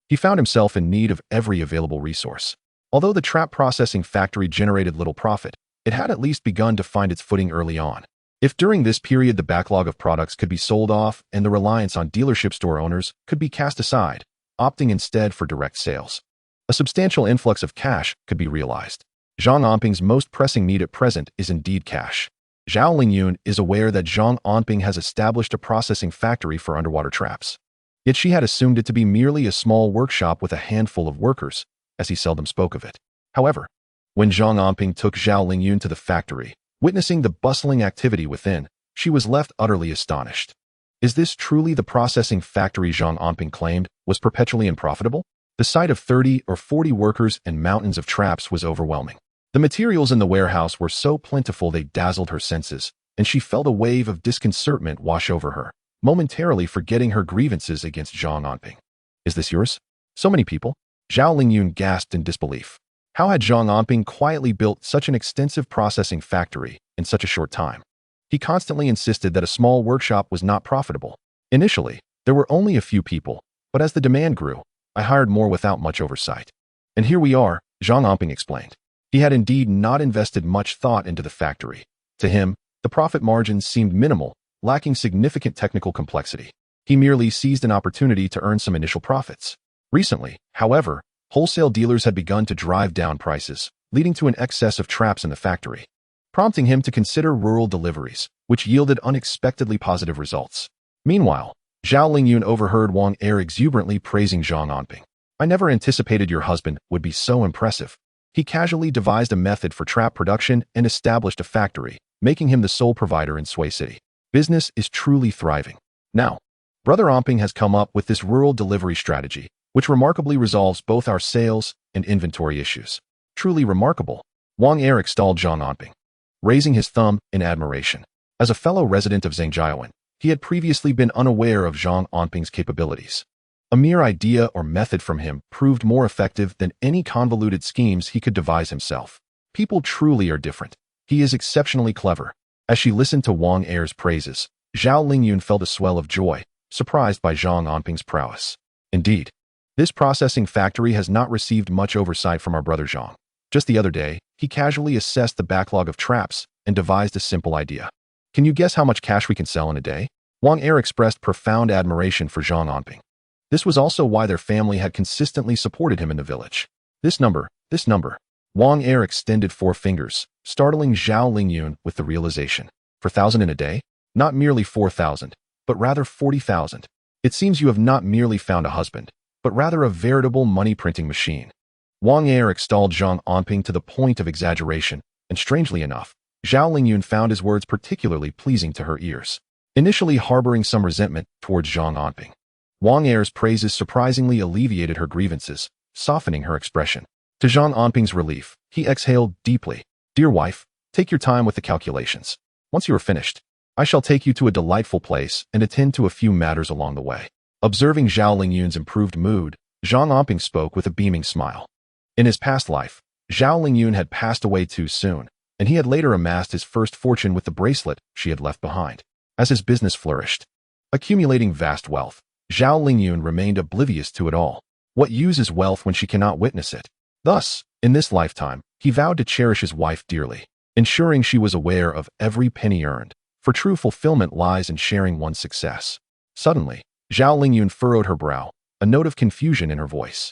he found himself in need of every available resource. Although the trap processing factory generated little profit, it had at least begun to find its footing early on. If during this period the backlog of products could be sold off and the reliance on dealership store owners could be cast aside, opting instead for direct sales, a substantial influx of cash could be realized. Zhang Anping's most pressing need at present is indeed cash. Zhao Lingyun is aware that Zhang Anping has established a processing factory for underwater traps. Yet she had assumed it to be merely a small workshop with a handful of workers, as he seldom spoke of it. However, when Zhang Anping took Zhao Lingyun to the factory, witnessing the bustling activity within, she was left utterly astonished. Is this truly the processing factory Zhang Anping claimed was perpetually unprofitable? The sight of 30 or 40 workers and mountains of traps was overwhelming. The materials in the warehouse were so plentiful they dazzled her senses, and she felt a wave of disconcertment wash over her, momentarily forgetting her grievances against Zhang Anping. "Is this yours? So many people?" Zhao Lingyun gasped in disbelief. How had Zhang Anping quietly built such an extensive processing factory in such a short time? He constantly insisted that a small workshop was not profitable. Initially, there were only a few people, but as the demand grew, I hired more without much oversight. And here we are, Zhang Anping explained. He had indeed not invested much thought into the factory. To him, the profit margins seemed minimal, lacking significant technical complexity. He merely seized an opportunity to earn some initial profits. Recently, however, wholesale dealers had begun to drive down prices, leading to an excess of traps in the factory, prompting him to consider rural deliveries, which yielded unexpectedly positive results. Meanwhile, Zhao Lingyun overheard Wang Er exuberantly praising Zhang Anping. "I never anticipated your husband would be so impressive." He casually devised a method for trap production and established a factory, making him the sole provider in Sui City. Business is truly thriving. Now, Brother Anping has come up with this rural delivery strategy, which remarkably resolves both our sales and inventory issues. Truly remarkable. Wang Er extolled Zhang Anping, raising his thumb in admiration. As a fellow resident of Zhangjiawan, He had previously been unaware of Zhang Anping's capabilities. A mere idea or method from him proved more effective than any convoluted schemes he could devise himself. People truly are different. He is exceptionally clever. As she listened to Wang Er's praises, Zhao Lingyun felt a swell of joy, surprised by Zhang Anping's prowess. Indeed, this processing factory has not received much oversight from our brother Zhang. Just the other day, he casually assessed the backlog of traps and devised a simple idea. Can you guess how much cash we can sell in a day? Wang Er expressed profound admiration for Zhang Anping. This was also why their family had consistently supported him in the village. This number. Wang Er extended 4 fingers, startling Zhao Lingyun with the realization. 4,000 in a day? Not merely 4,000, but rather 40,000. It seems you have not merely found a husband, but rather a veritable money-printing machine. Wang Er extolled Zhang Anping to the point of exaggeration, and strangely enough, Zhao Lingyun found his words particularly pleasing to her ears. Initially harboring some resentment towards Zhang Anping, Wang Er's praises surprisingly alleviated her grievances, softening her expression. To Zhang Anping's relief, he exhaled deeply. Dear wife, take your time with the calculations. Once you are finished, I shall take you to a delightful place and attend to a few matters along the way. Observing Zhao Lingyun's improved mood, Zhang Anping spoke with a beaming smile. In his past life, Zhao Lingyun had passed away too soon, and he had later amassed his first fortune with the bracelet she had left behind. As his business flourished, accumulating vast wealth, Zhao Lingyun remained oblivious to it all. What use is wealth when she cannot witness it? Thus, in this lifetime, he vowed to cherish his wife dearly, ensuring she was aware of every penny earned, for true fulfillment lies in sharing one's success. Suddenly, Zhao Lingyun furrowed her brow, a note of confusion in her voice.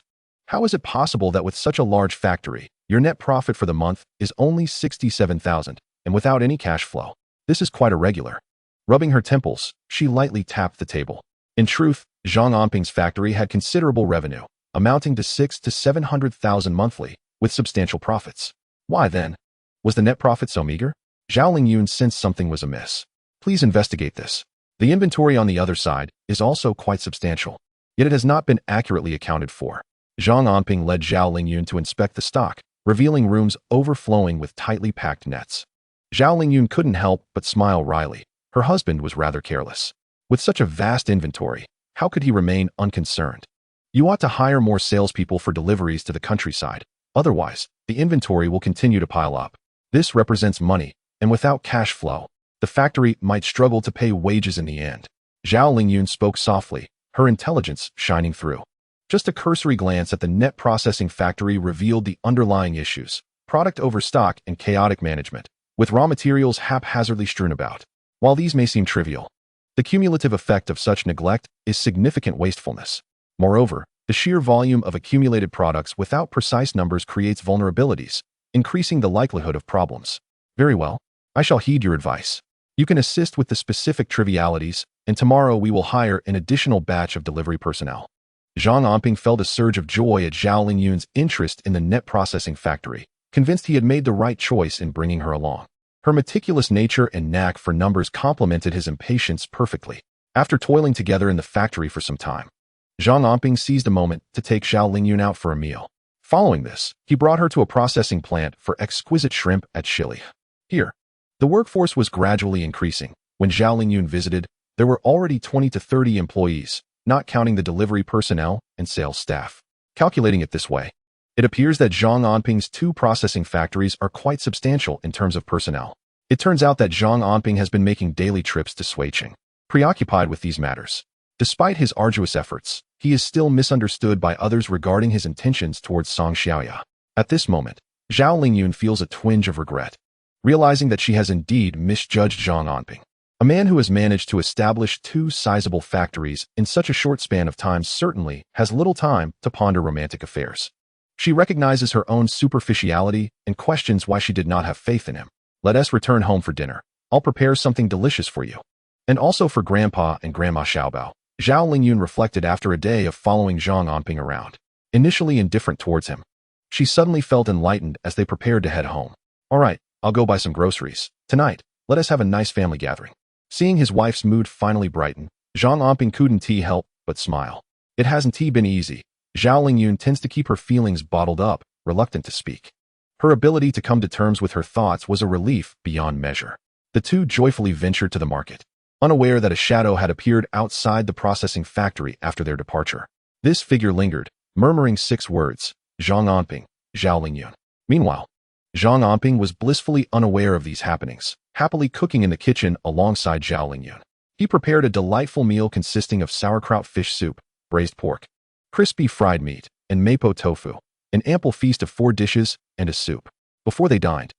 How is it possible that with such a large factory, your net profit for the month is only 67,000, and without any cash flow? This is quite irregular. Rubbing her temples, she lightly tapped the table. In truth, Zhang Anping's factory had considerable revenue, amounting to 600,000 to 700,000 monthly, with substantial profits. Why then was the net profit so meager? Zhao Lingyun sensed something was amiss. Please investigate this. The inventory on the other side is also quite substantial, yet it has not been accurately accounted for. Zhang Anping led Zhao Lingyun to inspect the stock, revealing rooms overflowing with tightly packed nets. Zhao Lingyun couldn't help but smile wryly. Her husband was rather careless. With such a vast inventory, how could he remain unconcerned? You ought to hire more salespeople for deliveries to the countryside. Otherwise, the inventory will continue to pile up. This represents money, and without cash flow, the factory might struggle to pay wages in the end. Zhao Lingyun spoke softly, her intelligence shining through. Just a cursory glance at the net processing factory revealed the underlying issues: product overstock and chaotic management, with raw materials haphazardly strewn about. While these may seem trivial, the cumulative effect of such neglect is significant wastefulness. Moreover, the sheer volume of accumulated products without precise numbers creates vulnerabilities, increasing the likelihood of problems. Very well, I shall heed your advice. You can assist with the specific trivialities, and tomorrow we will hire an additional batch of delivery personnel. Zhang Anping felt a surge of joy at Zhao Lingyun's interest in the net processing factory, convinced he had made the right choice in bringing her along. Her meticulous nature and knack for numbers complemented his impatience perfectly. After toiling together in the factory for some time, Zhang Anping seized a moment to take Zhao Lingyun out for a meal. Following this, he brought her to a processing plant for exquisite shrimp at Chile. Here, the workforce was gradually increasing. When Zhao Lingyun visited, there were already 20 to 30 employees, not counting the delivery personnel and sales staff. Calculating it this way, it appears that Zhang Anping's 2 processing factories are quite substantial in terms of personnel. It turns out that Zhang Anping has been making daily trips to Suiqing. Preoccupied with these matters, despite his arduous efforts, he is still misunderstood by others regarding his intentions towards Song Xiaoya. At this moment, Zhao Lingyun feels a twinge of regret, realizing that she has indeed misjudged Zhang Anping. A man who has managed to establish 2 sizable factories in such a short span of time certainly has little time to ponder romantic affairs. She recognizes her own superficiality and questions why she did not have faith in him. Let us return home for dinner. I'll prepare something delicious for you. And also for Grandpa and Grandma Xiaobao. Zhao Lingyun reflected after a day of following Zhang Anping around. Initially indifferent towards him, she suddenly felt enlightened as they prepared to head home. All right, I'll go buy some groceries. Tonight, let us have a nice family gathering. Seeing his wife's mood finally brighten, Zhang Anping couldn't help but smile. It hasn't been easy. Zhao Lingyun tends to keep her feelings bottled up, reluctant to speak. Her ability to come to terms with her thoughts was a relief beyond measure. The two joyfully ventured to the market. unaware that a shadow had appeared outside the processing factory after their departure. This figure lingered, murmuring 6 words, Zhang Anping, Zhao Lingyun. Meanwhile, Zhang Anping was blissfully unaware of these happenings, happily cooking in the kitchen alongside Zhao Lingyun. He prepared a delightful meal consisting of sauerkraut fish soup, braised pork, crispy fried meat, and mapo tofu, an ample feast of 4 dishes and a soup. Before they dined,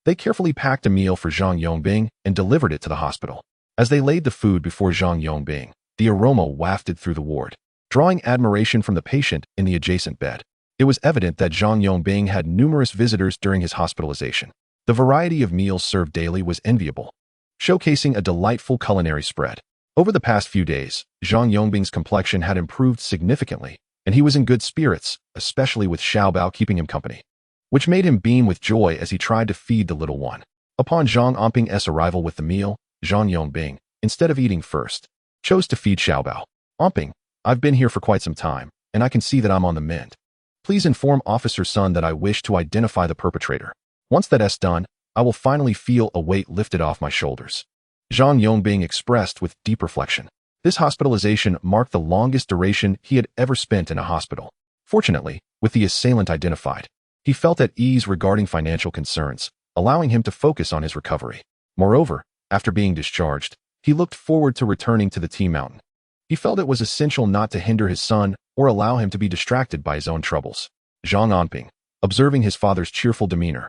they carefully packed a meal for Zhang Yongbing and delivered it to the hospital. As they laid the food before Zhang Yongbing, the aroma wafted through the ward, drawing admiration from the patient in the adjacent bed. It was evident that Zhang Yongbing had numerous visitors during his hospitalization. The variety of meals served daily was enviable, showcasing a delightful culinary spread. Over the past few days, Zhang Yongbing's complexion had improved significantly, and he was in good spirits, especially with Xiaobao keeping him company, which made him beam with joy as he tried to feed the little one. Upon Zhang Anping's arrival with the meal, Zhang Yongbing, instead of eating first, chose to feed Xiaobao. Anping, I've been here for quite some time, and I can see that I'm on the mend. Please inform Officer Sun that I wish to identify the perpetrator. Once that's done, I will finally feel a weight lifted off my shoulders. Zhang Yongbing expressed with deep reflection. This hospitalization marked the longest duration he had ever spent in a hospital. Fortunately, with the assailant identified, he felt at ease regarding financial concerns, allowing him to focus on his recovery. Moreover, after being discharged, he looked forward to returning to the Tea Mountain. He felt it was essential not to hinder his son or allow him to be distracted by his own troubles. Zhang Anping, observing his father's cheerful demeanor,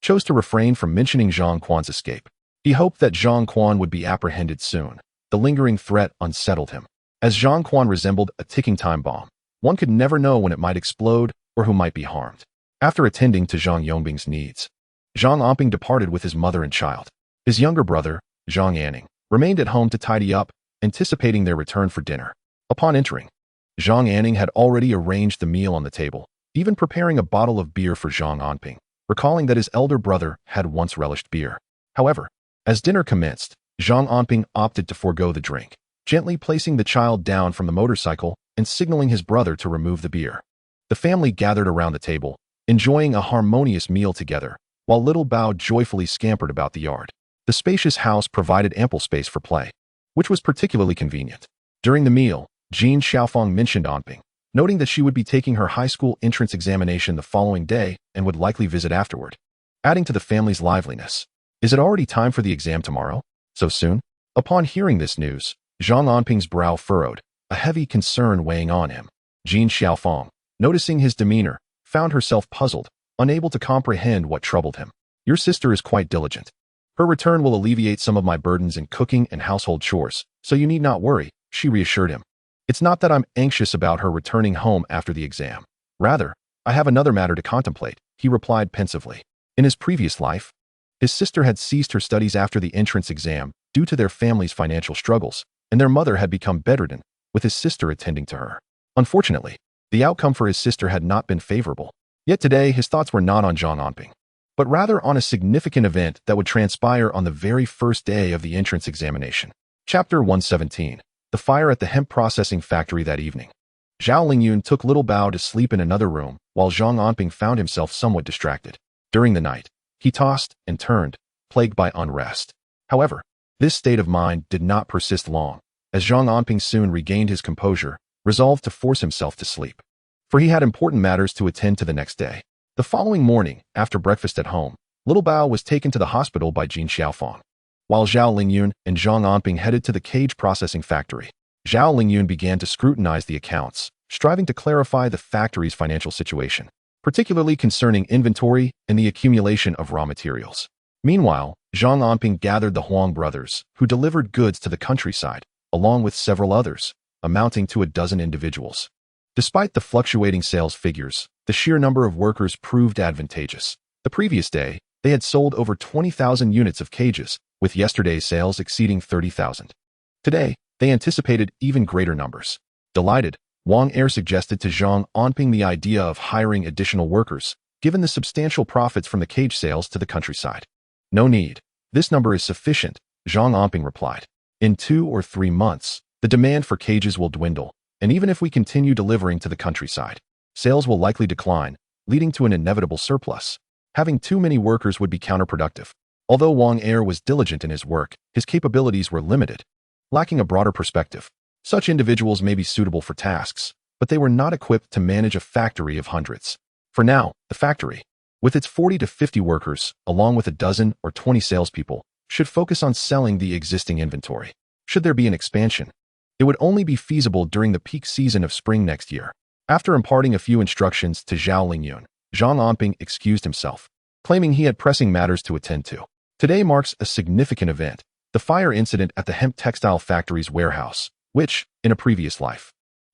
chose to refrain from mentioning Zhang Quan's escape. He hoped that Zhang Quan would be apprehended soon. The lingering threat unsettled him. As Zhang Quan resembled a ticking time bomb, one could never know when it might explode or who might be harmed. After attending to Zhang Yongbing's needs, Zhang Anping departed with his mother and child. His younger brother, Zhang Anning, remained at home to tidy up, anticipating their return for dinner. Upon entering, Zhang Anning had already arranged the meal on the table, even preparing a bottle of beer for Zhang Anping, recalling that his elder brother had once relished beer. However, as dinner commenced, Zhang Anping opted to forego the drink, gently placing the child down from the motorcycle and signaling his brother to remove the beer. The family gathered around the table, enjoying a harmonious meal together, while little Bao joyfully scampered about the yard. The spacious house provided ample space for play, which was particularly convenient. During the meal, Jean Xiaofeng mentioned Anping, noting that she would be taking her high school entrance examination the following day and would likely visit afterward, adding to the family's liveliness. Is it already time for the exam tomorrow? So soon? Upon hearing this news, Zhang Anping's brow furrowed, a heavy concern weighing on him. Jean Xiaofeng, noticing his demeanor, found herself puzzled, unable to comprehend what troubled him. Your sister is quite diligent. Her return will alleviate some of my burdens in cooking and household chores, so you need not worry, she reassured him. It's not that I'm anxious about her returning home after the exam. Rather, I have another matter to contemplate, he replied pensively. In his previous life, his sister had ceased her studies after the entrance exam due to their family's financial struggles, and their mother had become bedridden, with his sister attending to her. Unfortunately, the outcome for his sister had not been favorable. Yet today, his thoughts were not on Zhang Anping, but rather on a significant event that would transpire on the very first day of the entrance examination. Chapter 117. The fire at the hemp processing factory that evening. Zhao Lingyun took little Bao to sleep in another room, while Zhang Anping found himself somewhat distracted. During the night, he tossed and turned, plagued by unrest. However, this state of mind did not persist long, as Zhang Anping soon regained his composure, resolved to force himself to sleep, for he had important matters to attend to the next day. The following morning, after breakfast at home, little Bao was taken to the hospital by Jean Xiaofeng. While Zhao Lingyun and Zhang Anping headed to the cage processing factory, Zhao Lingyun began to scrutinize the accounts, striving to clarify the factory's financial situation, particularly concerning inventory and the accumulation of raw materials. Meanwhile, Zhang Anping gathered the Huang brothers, who delivered goods to the countryside, along with several others, amounting to a dozen individuals. Despite the fluctuating sales figures, the sheer number of workers proved advantageous. The previous day, they had sold over 20,000 units of cages, with yesterday's sales exceeding 30,000. Today, they anticipated even greater numbers. Delighted, Wang Er suggested to Zhang Anping the idea of hiring additional workers, given the substantial profits from the cage sales to the countryside. No need. This number is sufficient, Zhang Anping replied. In 2 or 3 months, the demand for cages will dwindle, and even if we continue delivering to the countryside, sales will likely decline, leading to an inevitable surplus. Having too many workers would be counterproductive. Although Wang Er was diligent in his work, his capabilities were limited. lacking a broader perspective. Such individuals may be suitable for tasks, but they were not equipped to manage a factory of hundreds. For now, the factory, with its 40 to 50 workers, along with a dozen or 20 salespeople, should focus on selling the existing inventory. Should there be an expansion, it would only be feasible during the peak season of spring next year. After imparting a few instructions to Zhao Lingyun, Zhang Anping excused himself, claiming he had pressing matters to attend to. Today marks a significant event, the fire incident at the hemp textile factory's warehouse, which, in a previous life,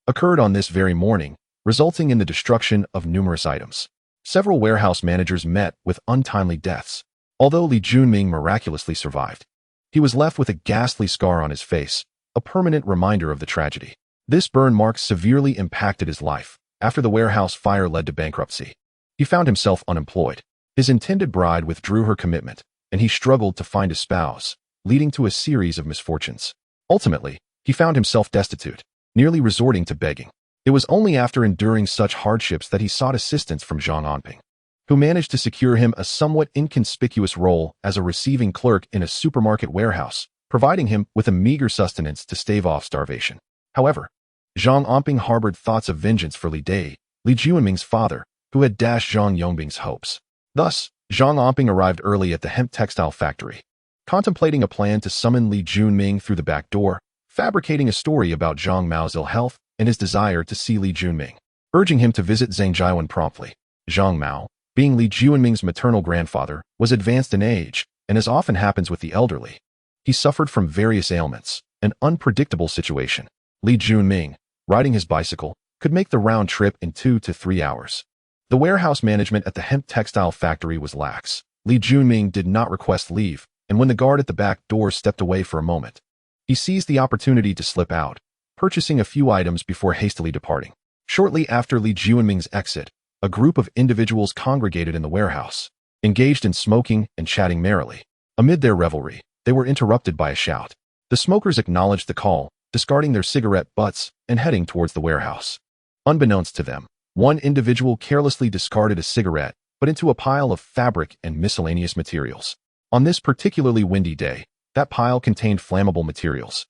occurred on this very morning, resulting in the destruction of numerous items. Several warehouse managers met with untimely deaths. Although Li Junming miraculously survived, he was left with a ghastly scar on his face, a permanent reminder of the tragedy. This burn mark severely impacted his life. After the warehouse fire led to bankruptcy, he found himself unemployed. His intended bride withdrew her commitment, and he struggled to find a spouse, leading to a series of misfortunes. Ultimately, he found himself destitute, nearly resorting to begging. It was only after enduring such hardships that he sought assistance from Zhang Anping, who managed to secure him a somewhat inconspicuous role as a receiving clerk in a supermarket warehouse, providing him with a meager sustenance to stave off starvation. However, Zhang Anping harbored thoughts of vengeance for Li Junming's father, who had dashed Zhang Yongbing's hopes. Thus, Zhang Anping arrived early at the hemp textile factory, contemplating a plan to summon Li Junming through the back door, fabricating a story about Zhang Mao's ill health and his desire to see Li Junming, urging him to visit Zhang Jiwen promptly. Zhang Mao, being Li Junming's maternal grandfather, was advanced in age, and as often happens with the elderly, he suffered from various ailments, an unpredictable situation. Li Junming, riding his bicycle, could make the round trip in 2 to 3 hours. The warehouse management at the hemp textile factory was lax. Li Junming did not request leave, and when the guard at the back door stepped away for a moment, he seized the opportunity to slip out, purchasing a few items before hastily departing. Shortly after Li Junming's exit, a group of individuals congregated in the warehouse, engaged in smoking and chatting merrily. Amid their revelry, they were interrupted by a shout. The smokers acknowledged the call, discarding their cigarette butts and heading towards the warehouse. Unbeknownst to them, one individual carelessly discarded a cigarette, but into a pile of fabric and miscellaneous materials. On this particularly windy day, that pile contained flammable materials.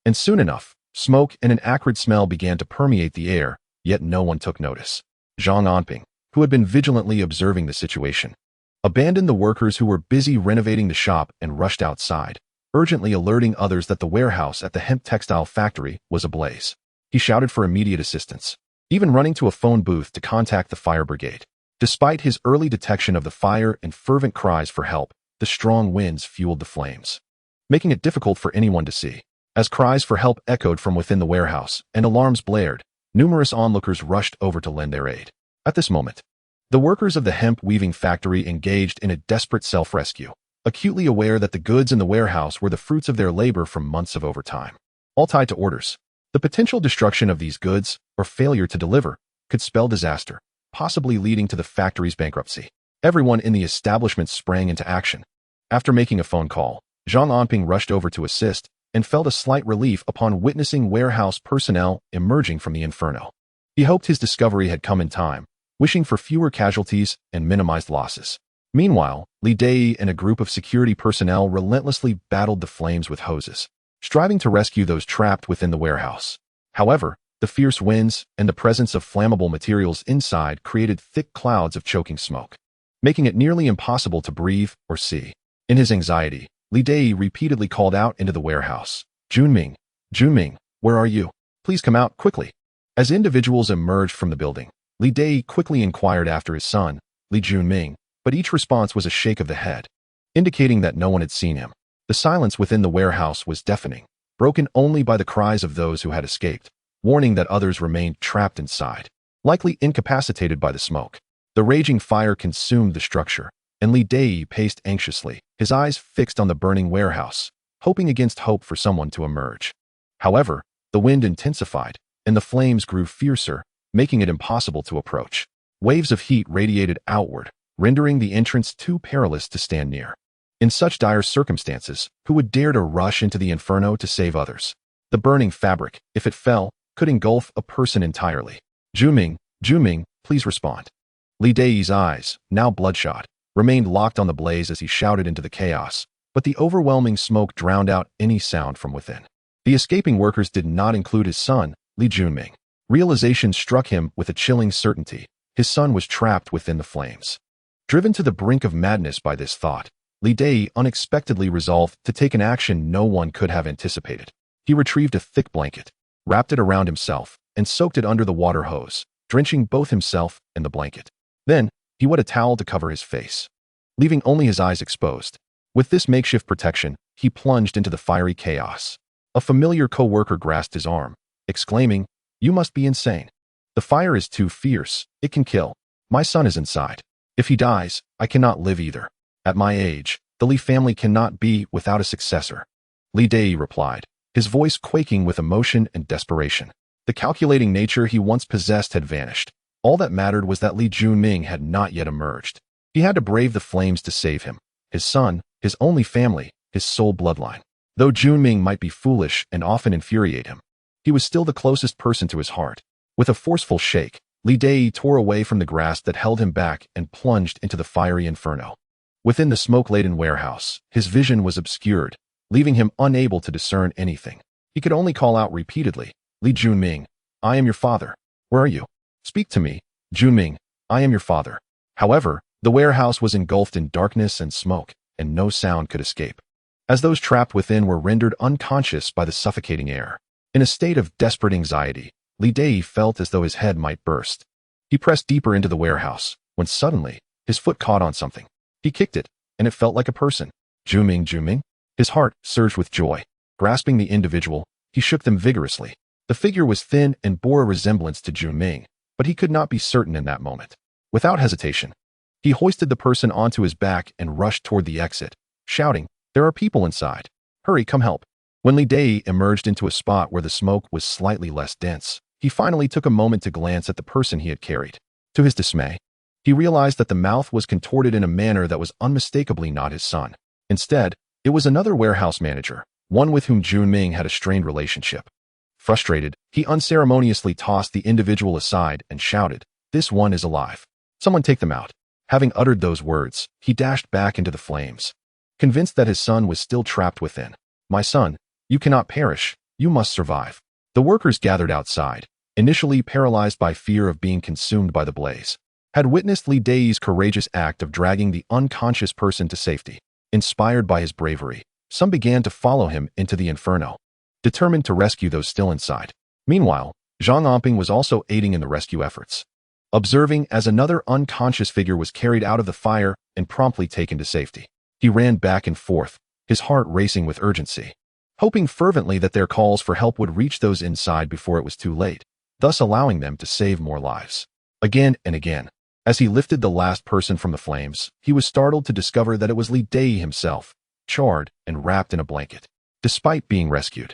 And soon enough, smoke and an acrid smell began to permeate the air, yet no one took notice. Zhang Anping, who had been vigilantly observing the situation, abandoned the workers who were busy renovating the shop and rushed outside, urgently alerting others that the warehouse at the hemp textile factory was ablaze. He shouted for immediate assistance, even running to a phone booth to contact the fire brigade. Despite his early detection of the fire and fervent cries for help, the strong winds fueled the flames, making it difficult for anyone to see. As cries for help echoed from within the warehouse and alarms blared, numerous onlookers rushed over to lend their aid. At this moment, the workers of the hemp weaving factory engaged in a desperate self-rescue, acutely aware that the goods in the warehouse were the fruits of their labor from months of overtime, all tied to orders. The potential destruction of these goods, or failure to deliver, could spell disaster, possibly leading to the factory's bankruptcy. Everyone in the establishment sprang into action. After making a phone call, Zhang Anping rushed over to assist and felt a slight relief upon witnessing warehouse personnel emerging from the inferno. He hoped his discovery had come in time, wishing for fewer casualties and minimized losses. Meanwhile, Li Dai and a group of security personnel relentlessly battled the flames with hoses, striving to rescue those trapped within the warehouse. However, the fierce winds and the presence of flammable materials inside created thick clouds of choking smoke, making it nearly impossible to breathe or see. In his anxiety, Li Dai repeatedly called out into the warehouse, Junming, Junming, where are you? Please come out quickly. As individuals emerged from the building, Li Dai quickly inquired after his son, Li Junming, but each response was a shake of the head, indicating that no one had seen him. The silence within the warehouse was deafening, broken only by the cries of those who had escaped, warning that others remained trapped inside, likely incapacitated by the smoke. The raging fire consumed the structure, and Li Dai paced anxiously, his eyes fixed on the burning warehouse, hoping against hope for someone to emerge. However, the wind intensified, and the flames grew fiercer, making it impossible to approach. Waves of heat radiated outward, rendering the entrance too perilous to stand near. In such dire circumstances, who would dare to rush into the inferno to save others? The burning fabric, if it fell, could engulf a person entirely. Junming, Junming, please respond. Li Dai's eyes, now bloodshot, remained locked on the blaze as he shouted into the chaos, but the overwhelming smoke drowned out any sound from within. The escaping workers did not include his son, Li Junming. Realization struck him with a chilling certainty. His son was trapped within the flames. Driven to the brink of madness by this thought, Li Dai unexpectedly resolved to take an action no one could have anticipated. He retrieved a thick blanket, wrapped it around himself, and soaked it under the water hose, drenching both himself and the blanket. Then, he wet a towel to cover his face, leaving only his eyes exposed. With this makeshift protection, he plunged into the fiery chaos. A familiar co-worker grasped his arm, exclaiming, "You must be insane. The fire is too fierce. It can kill. My son is inside. If he dies, I cannot live either. At my age, the Li family cannot be without a successor." Li Dai replied, his voice quaking with emotion and desperation. The calculating nature he once possessed had vanished. All that mattered was that Li Junming had not yet emerged. He had to brave the flames to save him, his son, his only family, his sole bloodline. Though Junming might be foolish and often infuriate him, he was still the closest person to his heart. With a forceful shake, Li Dai tore away from the grasp that held him back and plunged into the fiery inferno. Within the smoke-laden warehouse, his vision was obscured, leaving him unable to discern anything. He could only call out repeatedly, "Li Junming, I am your father. Where are you? Speak to me. Junming, I am your father." However, the warehouse was engulfed in darkness and smoke, and no sound could escape. As those trapped within were rendered unconscious by the suffocating air. In a state of desperate anxiety, Li Dai felt as though his head might burst. He pressed deeper into the warehouse, when suddenly, his foot caught on something. He kicked it, and it felt like a person. "Junming, Junming?" His heart surged with joy. Grasping the individual, he shook them vigorously. The figure was thin and bore a resemblance to Junming, but he could not be certain in that moment. Without hesitation, he hoisted the person onto his back and rushed toward the exit, shouting, "There are people inside. Hurry, come help." When Li Dai emerged into a spot where the smoke was slightly less dense, he finally took a moment to glance at the person he had carried. To his dismay, he realized that the mouth was contorted in a manner that was unmistakably not his son. Instead, it was another warehouse manager, one with whom Junming had a strained relationship. Frustrated, he unceremoniously tossed the individual aside and shouted, "This one is alive. Someone take them out." Having uttered those words, he dashed back into the flames, convinced that his son was still trapped within. "My son, you cannot perish. You must survive." The workers gathered outside, initially paralyzed by fear of being consumed by the blaze, had witnessed Li Dai's courageous act of dragging the unconscious person to safety. Inspired by his bravery, some began to follow him into the inferno, determined to rescue those still inside. Meanwhile, Zhang Anping was also aiding in the rescue efforts, observing as another unconscious figure was carried out of the fire and promptly taken to safety. He ran back and forth, his heart racing with urgency, hoping fervently that their calls for help would reach those inside before it was too late, thus allowing them to save more lives. Again and again, as he lifted the last person from the flames, he was startled to discover that it was Li Dai himself, charred and wrapped in a blanket. Despite being rescued,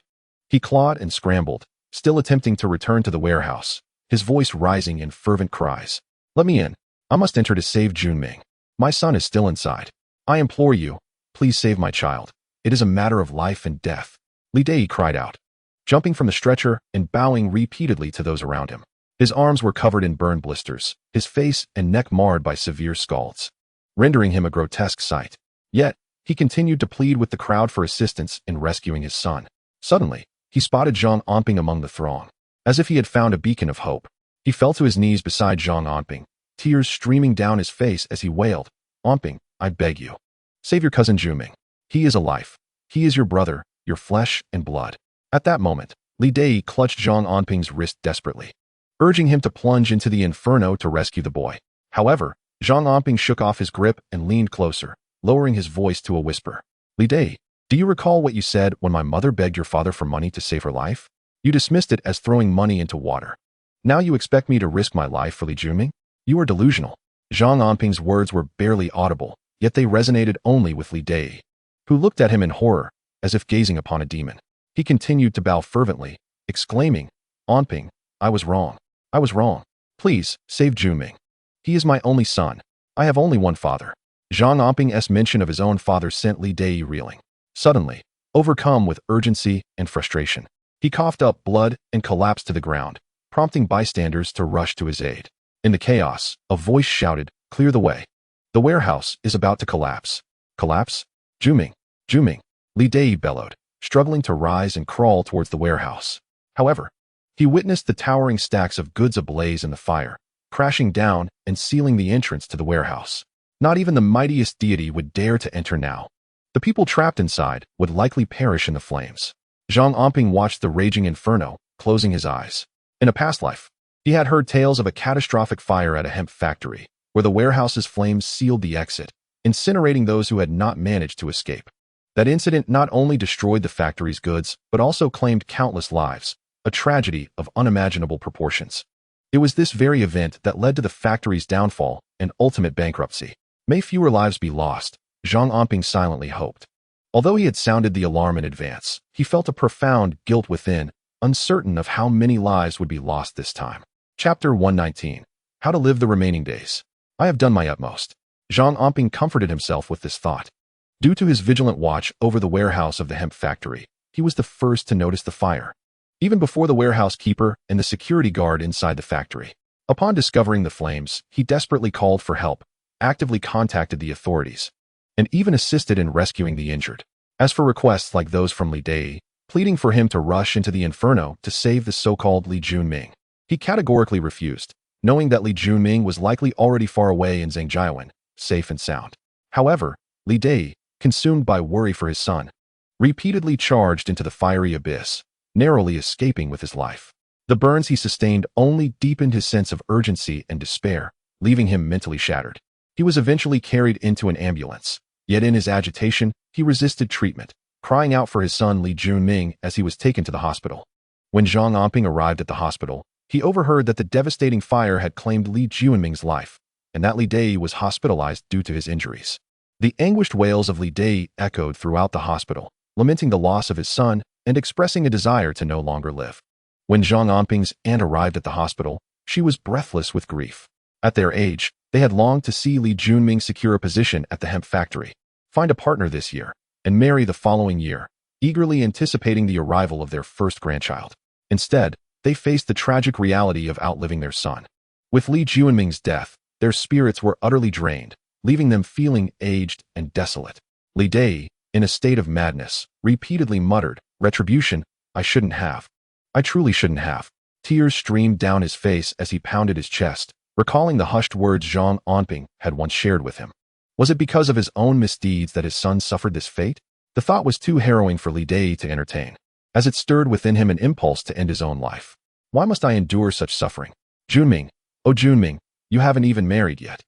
he clawed and scrambled, still attempting to return to the warehouse, his voice rising in fervent cries. "Let me in. I must enter to save Junming. My son is still inside. I implore you, please save my child. It is a matter of life and death." Li Dai cried out, jumping from the stretcher and bowing repeatedly to those around him. His arms were covered in burn blisters, his face and neck marred by severe scalds, rendering him a grotesque sight. Yet, he continued to plead with the crowd for assistance in rescuing his son. Suddenly, he spotted Zhang Anping among the throng. As if he had found a beacon of hope, he fell to his knees beside Zhang Anping, tears streaming down his face as he wailed, "Anping, I beg you, save your cousin Junming. He is alive. He is your brother, your flesh and blood." At that moment, Li Dai clutched Zhang Anping's wrist desperately, urging him to plunge into the inferno to rescue the boy. However, Zhang Anping shook off his grip and leaned closer, lowering his voice to a whisper. "Li Dai, do you recall what you said when my mother begged your father for money to save her life? You dismissed it as throwing money into water. Now you expect me to risk my life for Li Junming? You are delusional." Zhang Anping's words were barely audible, yet they resonated only with Li Dai, who looked at him in horror, as if gazing upon a demon. He continued to bow fervently, exclaiming, "Anping, I was wrong. I was wrong. Please, save Junming. He is my only son. I have only one father." Zhang Anping's mention of his own father sent Li Dai reeling. Suddenly, overcome with urgency and frustration, he coughed up blood and collapsed to the ground, prompting bystanders to rush to his aid. In the chaos, a voice shouted, "Clear the way. The warehouse is about to collapse." "Collapse? Junming, Junming," Li Dai bellowed, struggling to rise and crawl towards the warehouse. However, he witnessed the towering stacks of goods ablaze in the fire, crashing down and sealing the entrance to the warehouse. Not even the mightiest deity would dare to enter now. The people trapped inside would likely perish in the flames. Zhang Anping watched the raging inferno, closing his eyes. In a past life, he had heard tales of a catastrophic fire at a hemp factory, where the warehouse's flames sealed the exit, incinerating those who had not managed to escape. That incident not only destroyed the factory's goods, but also claimed countless lives, a tragedy of unimaginable proportions. It was this very event that led to the factory's downfall and ultimate bankruptcy. May fewer lives be lost, Zhang Anping silently hoped. Although he had sounded the alarm in advance, he felt a profound guilt within, uncertain of how many lives would be lost this time. Chapter 119. How to Live the Remaining Days. I have done my utmost. Zhang Anping comforted himself with this thought. Due to his vigilant watch over the warehouse of the hemp factory, he was the first to notice the fire, even before the warehouse keeper and the security guard inside the factory. Upon discovering the flames, he desperately called for help, actively contacted the authorities, and even assisted in rescuing the injured. As for requests like those from Li Dai, pleading for him to rush into the inferno to save the so-called Li Junming, he categorically refused, knowing that Li Junming was likely already far away in Zhangjiawan, safe and sound. However, Li Dai, consumed by worry for his son, repeatedly charged into the fiery abyss, narrowly escaping with his life. The burns he sustained only deepened his sense of urgency and despair, leaving him mentally shattered. He was eventually carried into an ambulance, yet in his agitation, he resisted treatment, crying out for his son Li Junming as he was taken to the hospital. When Zhang Anping arrived at the hospital, he overheard that the devastating fire had claimed Li Junming's life, and that Li Dai was hospitalized due to his injuries. The anguished wails of Li Dai echoed throughout the hospital, lamenting the loss of his son and expressing a desire to no longer live. When Zhang Anping's aunt arrived at the hospital, she was breathless with grief. At their age, they had longed to see Li Junming secure a position at the hemp factory, find a partner this year, and marry the following year, eagerly anticipating the arrival of their first grandchild. Instead, they faced the tragic reality of outliving their son. With Li Junming's death, their spirits were utterly drained, leaving them feeling aged and desolate. Li Dai, in a state of madness, repeatedly muttered, "Retribution, I shouldn't have. I truly shouldn't have." Tears streamed down his face as he pounded his chest, recalling the hushed words Zhang Anping had once shared with him. Was it because of his own misdeeds that his son suffered this fate? The thought was too harrowing for Li Dai to entertain, as it stirred within him an impulse to end his own life. Why must I endure such suffering? Junming, oh Junming, you haven't even married yet.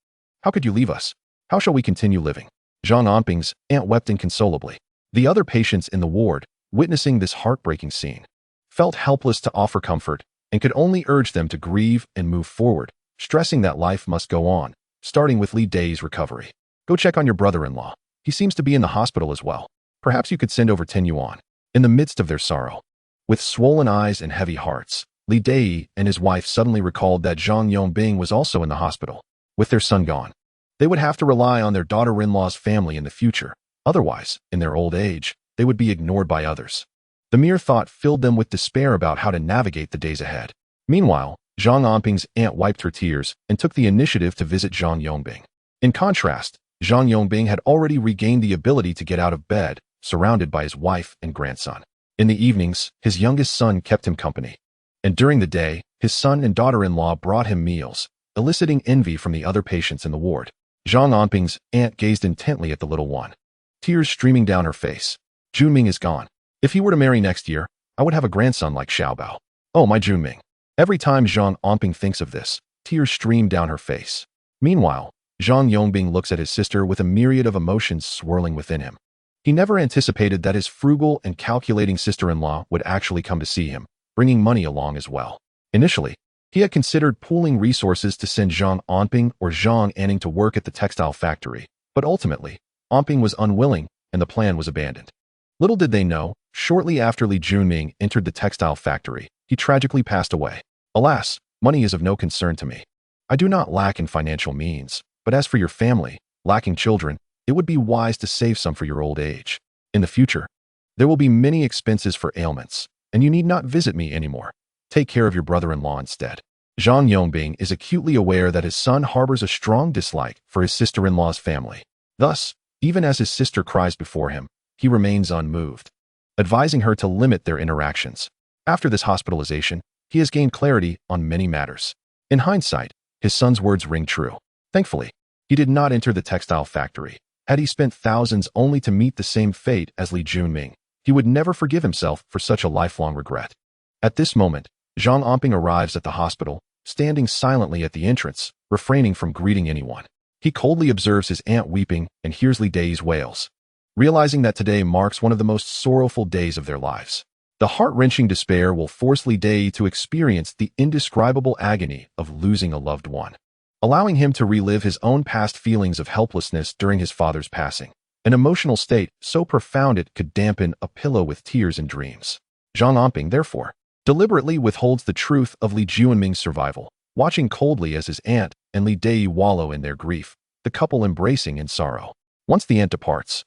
How could you leave us? How shall we continue living? Zhang Anping's aunt wept inconsolably. The other patients in the ward, witnessing this heartbreaking scene, felt helpless to offer comfort and could only urge them to grieve and move forward, stressing that life must go on, starting with Li Dai's recovery. Go check on your brother-in-law. He seems to be in the hospital as well. Perhaps you could send over 10 yuan. In the midst of their sorrow, with swollen eyes and heavy hearts, Li Dai and his wife suddenly recalled that Zhang Yongbing was also in the hospital. With their son gone, they would have to rely on their daughter-in-law's family in the future. Otherwise, in their old age, they would be ignored by others. The mere thought filled them with despair about how to navigate the days ahead. Meanwhile, Zhang Anping's aunt wiped her tears and took the initiative to visit Zhang Yongbing. In contrast, Zhang Yongbing had already regained the ability to get out of bed, surrounded by his wife and grandson. In the evenings, his youngest son kept him company. And during the day, his son and daughter-in-law brought him meals, eliciting envy from the other patients in the ward. Zhang Anping's aunt gazed intently at the little one, tears streaming down her face. Junming is gone. If he were to marry next year, I would have a grandson like Xiaobao. Oh, my Junming. Every time Zhang Anping thinks of this, tears stream down her face. Meanwhile, Zhang Yongbing looks at his sister with a myriad of emotions swirling within him. He never anticipated that his frugal and calculating sister-in-law would actually come to see him, bringing money along as well. Initially, he had considered pooling resources to send Zhang Anping or Zhang Anning to work at the textile factory, but ultimately, Anping was unwilling and the plan was abandoned. Little did they know, shortly after Li Junming entered the textile factory, he tragically passed away. Alas, money is of no concern to me. I do not lack in financial means, but as for your family, lacking children, it would be wise to save some for your old age. In the future, there will be many expenses for ailments, and you need not visit me anymore. Take care of your brother-in-law instead. Zhang Yongbing is acutely aware that his son harbors a strong dislike for his sister-in-law's family. Thus, even as his sister cries before him, he remains unmoved. advising her to limit their interactions. After this hospitalization, he has gained clarity on many matters. In hindsight, his son's words ring true. Thankfully, he did not enter the textile factory. Had he spent thousands only to meet the same fate as Li Junming, he would never forgive himself for such a lifelong regret. At this moment, Zhang Anping arrives at the hospital, standing silently at the entrance, refraining from greeting anyone. He coldly observes his aunt weeping and hears Li Dei's wails. Realizing that today marks one of the most sorrowful days of their lives, the heart-wrenching despair will force Li Dei to experience the indescribable agony of losing a loved one, allowing him to relive his own past feelings of helplessness during his father's passing, an emotional state so profound it could dampen a pillow with tears and dreams. Zhang Anping, therefore, deliberately withholds the truth of Li Junming's survival, watching coldly as his aunt and Li Dei wallow in their grief, the couple embracing in sorrow. Once the aunt departs,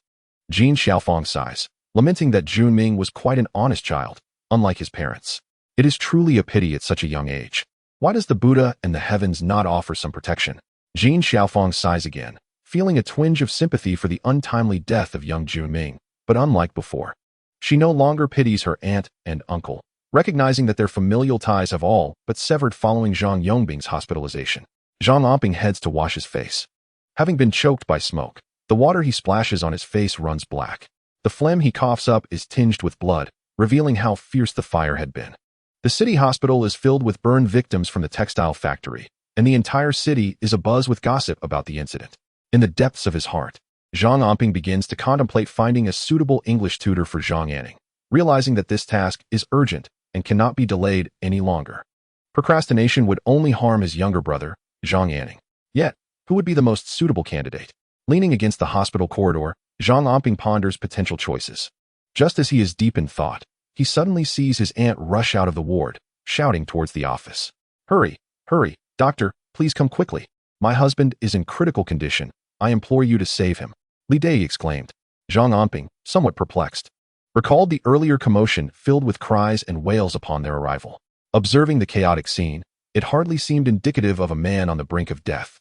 Jin Xiaofang sighs, lamenting that Junming was quite an honest child, unlike his parents. It is truly a pity at such a young age. Why does the Buddha and the heavens not offer some protection? Jin Xiaofang sighs again, feeling a twinge of sympathy for the untimely death of young Junming, but unlike before, she no longer pities her aunt and uncle, recognizing that their familial ties have all but severed following Zhang Yongbing's hospitalization. Zhang Anping heads to wash his face. Having been choked by smoke, the water he splashes on his face runs black. The phlegm he coughs up is tinged with blood, revealing how fierce the fire had been. The city hospital is filled with burned victims from the textile factory, and the entire city is abuzz with gossip about the incident. In the depths of his heart, Zhang Anping begins to contemplate finding a suitable English tutor for Zhang Anning, realizing that this task is urgent and cannot be delayed any longer. Procrastination would only harm his younger brother, Zhang Anning. Yet, who would be the most suitable candidate? Leaning against the hospital corridor, Zhang Anping ponders potential choices. Just as he is deep in thought, he suddenly sees his aunt rush out of the ward, shouting towards the office. "Hurry, hurry, doctor, please come quickly. My husband is in critical condition. I implore you to save him," Li Dei exclaimed. Zhang Anping, somewhat perplexed, recalled the earlier commotion filled with cries and wails upon their arrival. Observing the chaotic scene, it hardly seemed indicative of a man on the brink of death.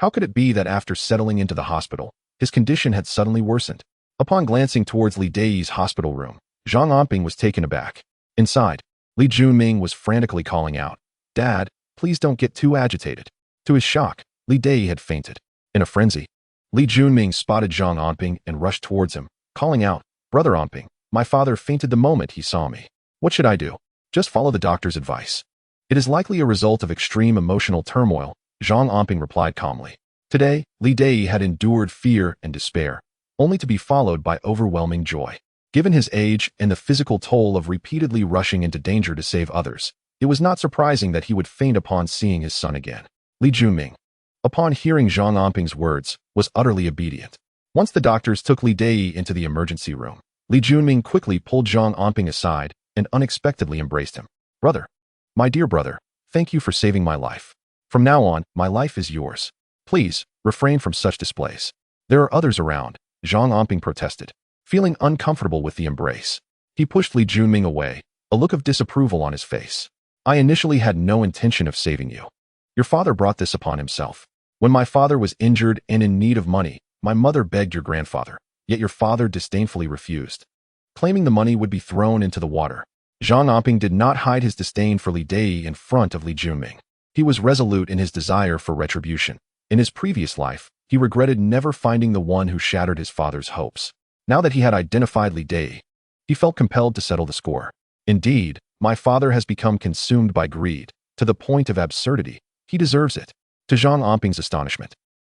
How could it be that after settling into the hospital, his condition had suddenly worsened? Upon glancing towards Li Dei's hospital room, Zhang Anping was taken aback. Inside, Li Junming was frantically calling out, "Dad, please don't get too agitated." To his shock, Li Dei had fainted. In a frenzy, Li Junming spotted Zhang Anping and rushed towards him, calling out, "Brother Anping, my father fainted the moment he saw me. What should I do?" "Just follow the doctor's advice. It is likely a result of extreme emotional turmoil," Zhang Anping replied calmly. Today, Li Dei had endured fear and despair, only to be followed by overwhelming joy. Given his age and the physical toll of repeatedly rushing into danger to save others, it was not surprising that he would faint upon seeing his son again. Li Junming, upon hearing Zhang Anping's words, was utterly obedient. Once the doctors took Li Dei into the emergency room, Li Junming quickly pulled Zhang Anping aside and unexpectedly embraced him. "Brother, my dear brother, thank you for saving my life. From now on, my life is yours. Please, refrain from such displays. There are others around," Zhang Anping protested. Feeling uncomfortable with the embrace, he pushed Li Junming away, a look of disapproval on his face. "I initially had no intention of saving you. Your father brought this upon himself. When my father was injured and in need of money, my mother begged your grandfather, yet your father disdainfully refused, claiming the money would be thrown into the water." Zhang Anping did not hide his disdain for Li Dei in front of Li Junming. He was resolute in his desire for retribution. In his previous life, he regretted never finding the one who shattered his father's hopes. Now that he had identified Li Dei, he felt compelled to settle the score. "Indeed, my father has become consumed by greed, to the point of absurdity. He deserves it." To Zhang Anping's astonishment,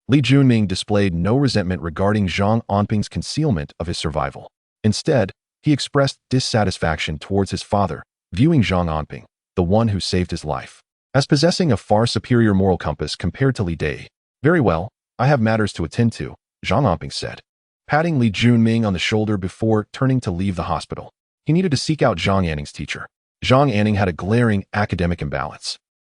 Li Junming displayed no resentment regarding Zhang Anping's concealment of his survival. Instead, he expressed dissatisfaction towards his father, viewing Zhang Anping, the one who saved his life, as possessing a far superior moral compass compared to Li Dei. "Very well, I have matters to attend to," Zhang Anping said, patting Li Junming on the shoulder before turning to leave the hospital. He needed to seek out Zhang Anning's teacher. Zhang Anning had a glaring academic imbalance.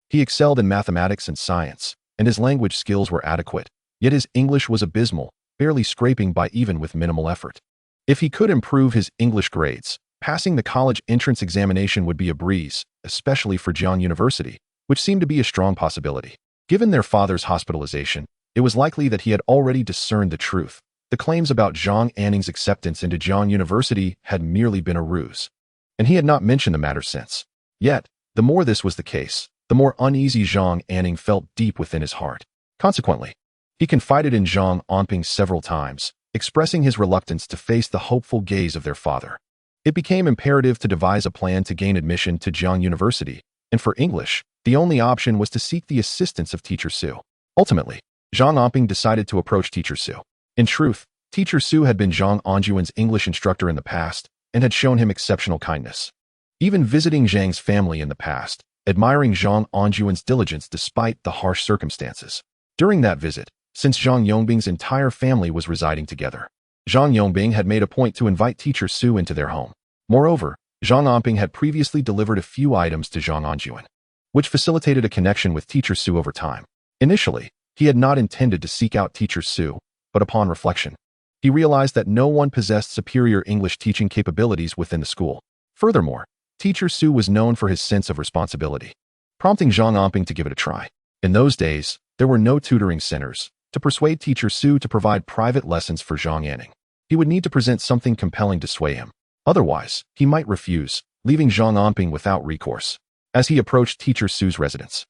He excelled in mathematics and science, and his language skills were adequate, yet his English was abysmal, barely scraping by even with minimal effort. If he could improve his English grades, passing the college entrance examination would be a breeze, especially for Jiang University, which seemed to be a strong possibility. Given their father's hospitalization, it was likely that he had already discerned the truth. The claims about Zhang Anping's acceptance into Jiang University had merely been a ruse, and he had not mentioned the matter since. Yet, the more this was the case, the more uneasy Zhang Anping felt deep within his heart. Consequently, he confided in Zhang Anping several times, expressing his reluctance to face the hopeful gaze of their father. It became imperative to devise a plan to gain admission to Jiang University, and for English, the only option was to seek the assistance of Teacher Su. Ultimately, Zhang Anping decided to approach Teacher Su. In truth, Teacher Su had been Zhang Anjuan's English instructor in the past and had shown him exceptional kindness. Even visiting Zhang's family in the past, admiring Zhang Anjuan's diligence despite the harsh circumstances. During that visit, since Zhang Yongbing's entire family was residing together, Zhang Yongbing had made a point to invite Teacher Su into their home. Moreover, Zhang Anping had previously delivered a few items to Zhang Anjuan, which facilitated a connection with Teacher Su over time. Initially, he had not intended to seek out Teacher Su, but upon reflection, he realized that no one possessed superior English teaching capabilities within the school. Furthermore, Teacher Su was known for his sense of responsibility, prompting Zhang Anping to give it a try. In those days, there were no tutoring centers to persuade Teacher Su to provide private lessons for Zhang Anping. He would need to present something compelling to sway him. Otherwise, he might refuse, leaving Zhang Anping without recourse. As he approached Teacher Su's residence,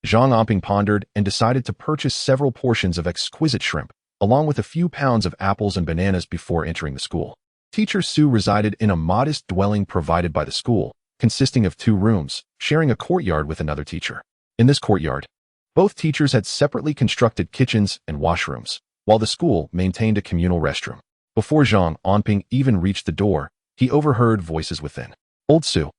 Zhang Anping pondered and decided to purchase several portions of exquisite shrimp, along with a few pounds of apples and bananas before entering the school. Teacher Su resided in a modest dwelling provided by the school, consisting of 2 rooms, sharing a courtyard with another teacher. In this courtyard, both teachers had separately constructed kitchens and washrooms, while the school maintained a communal restroom. Before Zhang Anping even reached the door, he overheard voices within. "Old Su,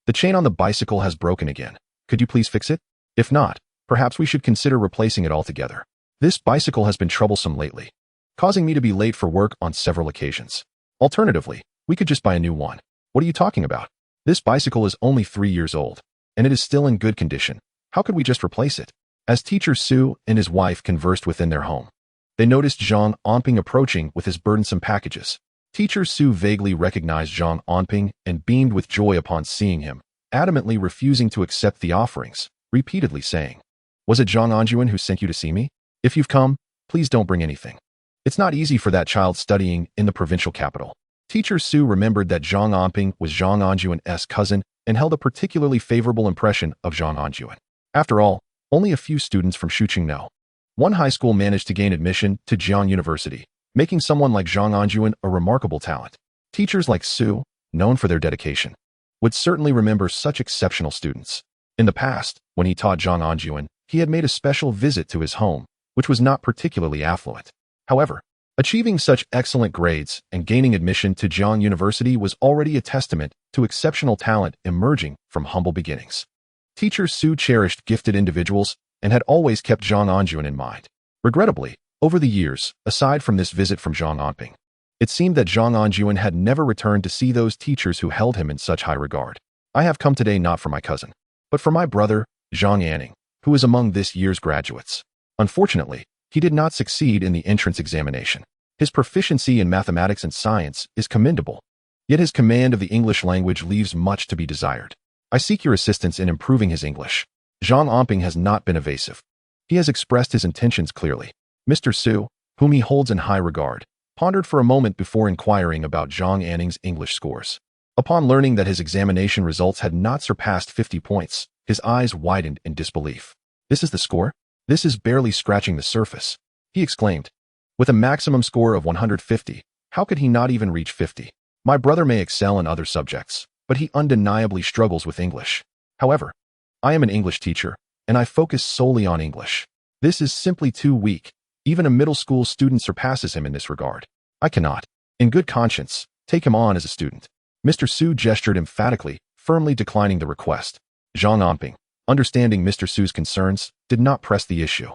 the chain on the bicycle has broken again. Could you please fix it? If not, perhaps we should consider replacing it altogether. This bicycle has been troublesome lately, causing me to be late for work on several occasions. Alternatively, we could just buy a new one." "What are you talking about? This bicycle is only 3 years old, and it is still in good condition. How could we just replace it?" As Teacher Su and his wife conversed within their home, they noticed Zhang Anping approaching with his burdensome packages. Teacher Su vaguely recognized Zhang Anping and beamed with joy upon seeing him, adamantly refusing to accept the offerings, repeatedly saying, "Was it Zhang Anjuan who sent you to see me? If you've come, please don't bring anything. It's not easy for that child studying in the provincial capital." Teacher Su remembered that Zhang Anping was Zhang Anjuan's cousin and held a particularly favorable impression of Zhang Anjuan. After all, only a few students from Shuqing one high school managed to gain admission to Jiang University, making someone like Zhang Anjuan a remarkable talent. Teachers like Su, known for their dedication, would certainly remember such exceptional students. In the past, when he taught Zhang Anjuan, he had made a special visit to his home, which was not particularly affluent. However, achieving such excellent grades and gaining admission to Jiang University was already a testament to exceptional talent emerging from humble beginnings. Teacher Su cherished gifted individuals and had always kept Zhang Anjuan in mind. Regrettably, over the years, aside from this visit from Zhang Anping, it seemed that Zhang Anjuan had never returned to see those teachers who held him in such high regard. "I have come today not for my cousin, but for my brother, Zhang Anping, who is among this year's graduates. Unfortunately, he did not succeed in the entrance examination. His proficiency in mathematics and science is commendable, yet his command of the English language leaves much to be desired. I seek your assistance in improving his English." Zhang Anping has not been evasive. He has expressed his intentions clearly. Mr. Su, whom he holds in high regard, pondered for a moment before inquiring about Zhang Anping's English scores. Upon learning that his examination results had not surpassed 50 points, his eyes widened in disbelief. "This is the score? This is barely scratching the surface," he exclaimed. "With a maximum score of 150, how could he not even reach 50? My brother may excel in other subjects, but he undeniably struggles with English. However, I am an English teacher, and I focus solely on English. This is simply too weak. Even a middle school student surpasses him in this regard. I cannot, in good conscience, take him on as a student." Mr. Su gestured emphatically, firmly declining the request. Zhang Anping, understanding Mr. Su's concerns, did not press the issue.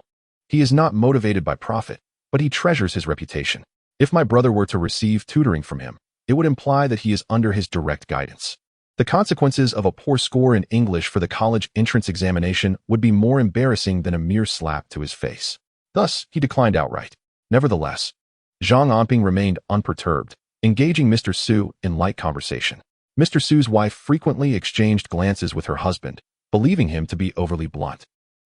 He is not motivated by profit, but he treasures his reputation. If my brother were to receive tutoring from him, it would imply that he is under his direct guidance. The consequences of a poor score in English for the college entrance examination would be more embarrassing than a mere slap to his face. Thus, he declined outright. Nevertheless, Zhang Anping remained unperturbed, engaging Mr. Su in light conversation. Mr. Su's wife frequently exchanged glances with her husband, believing him to be overly blunt.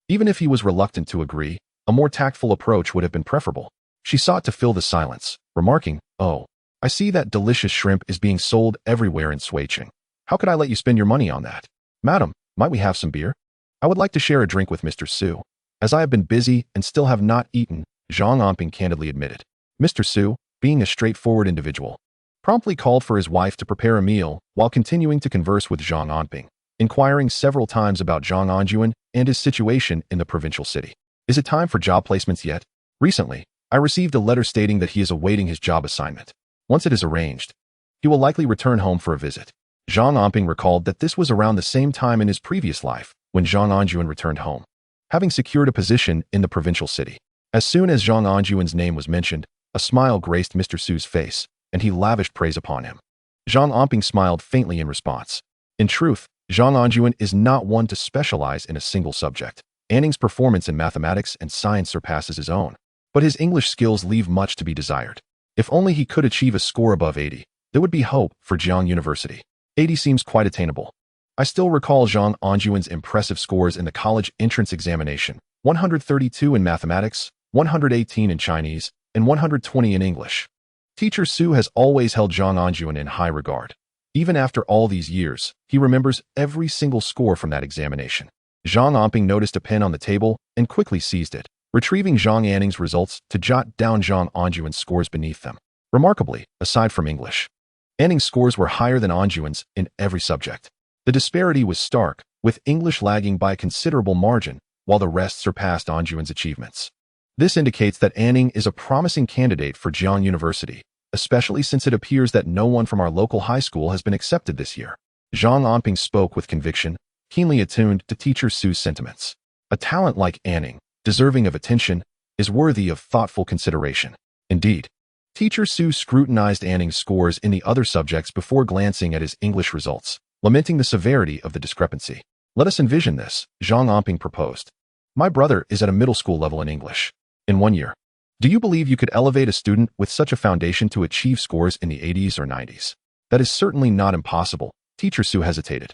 Even if he was reluctant to agree, a more tactful approach would have been preferable. She sought to fill the silence, remarking, "Oh, I see that delicious shrimp is being sold everywhere in Suicheng. How could I let you spend your money on that? Madam, might we have some beer? I would like to share a drink with Mr. Su. As I have been busy and still have not eaten," Zhang Anping candidly admitted. Mr. Su, being a straightforward individual, promptly called for his wife to prepare a meal while continuing to converse with Zhang Anping, inquiring several times about Zhang Anjuan and his situation in the provincial city. "Is it time for job placements yet? Recently, I received a letter stating that he is awaiting his job assignment. Once it is arranged, he will likely return home for a visit." Zhang Anping recalled that this was around the same time in his previous life when Zhang Anjuan returned home, having secured a position in the provincial city. As soon as Zhang Anjuan's name was mentioned, a smile graced Mr. Su's face, and he lavished praise upon him. Zhang Anping smiled faintly in response. In truth, Zhang Anjuan is not one to specialize in a single subject. Anning's performance in mathematics and science surpasses his own, but his English skills leave much to be desired. If only he could achieve a score above 80, there would be hope for Jiang University. 80 seems quite attainable. I still recall Zhang Anjuan's impressive scores in the college entrance examination: 132 in mathematics, 118 in Chinese, and 120 in English. Teacher Su has always held Zhang Anjuan in high regard. Even after all these years, he remembers every single score from that examination. Zhang Anping noticed a pen on the table and quickly seized it, retrieving Zhang Anning's results to jot down Zhang Anjuan's scores beneath them. Remarkably, aside from English, Anning's scores were higher than Anjuan's in every subject. The disparity was stark, with English lagging by a considerable margin, while the rest surpassed Anjuan's achievements. This indicates that Anning is a promising candidate for Jiang University, especially since it appears that no one from our local high school has been accepted this year. Zhang Anping spoke with conviction, keenly attuned to Teacher Su's sentiments. A talent like Anning, deserving of attention, is worthy of thoughtful consideration. Indeed, Teacher Su scrutinized Anning's scores in the other subjects before glancing at his English results, lamenting the severity of the discrepancy. "Let us envision this," Zhang Anping proposed. "My brother is at a middle school level in English. In 1 year, do you believe you could elevate a student with such a foundation to achieve scores in the 80s or 90s? That is certainly not impossible." Teacher Su hesitated,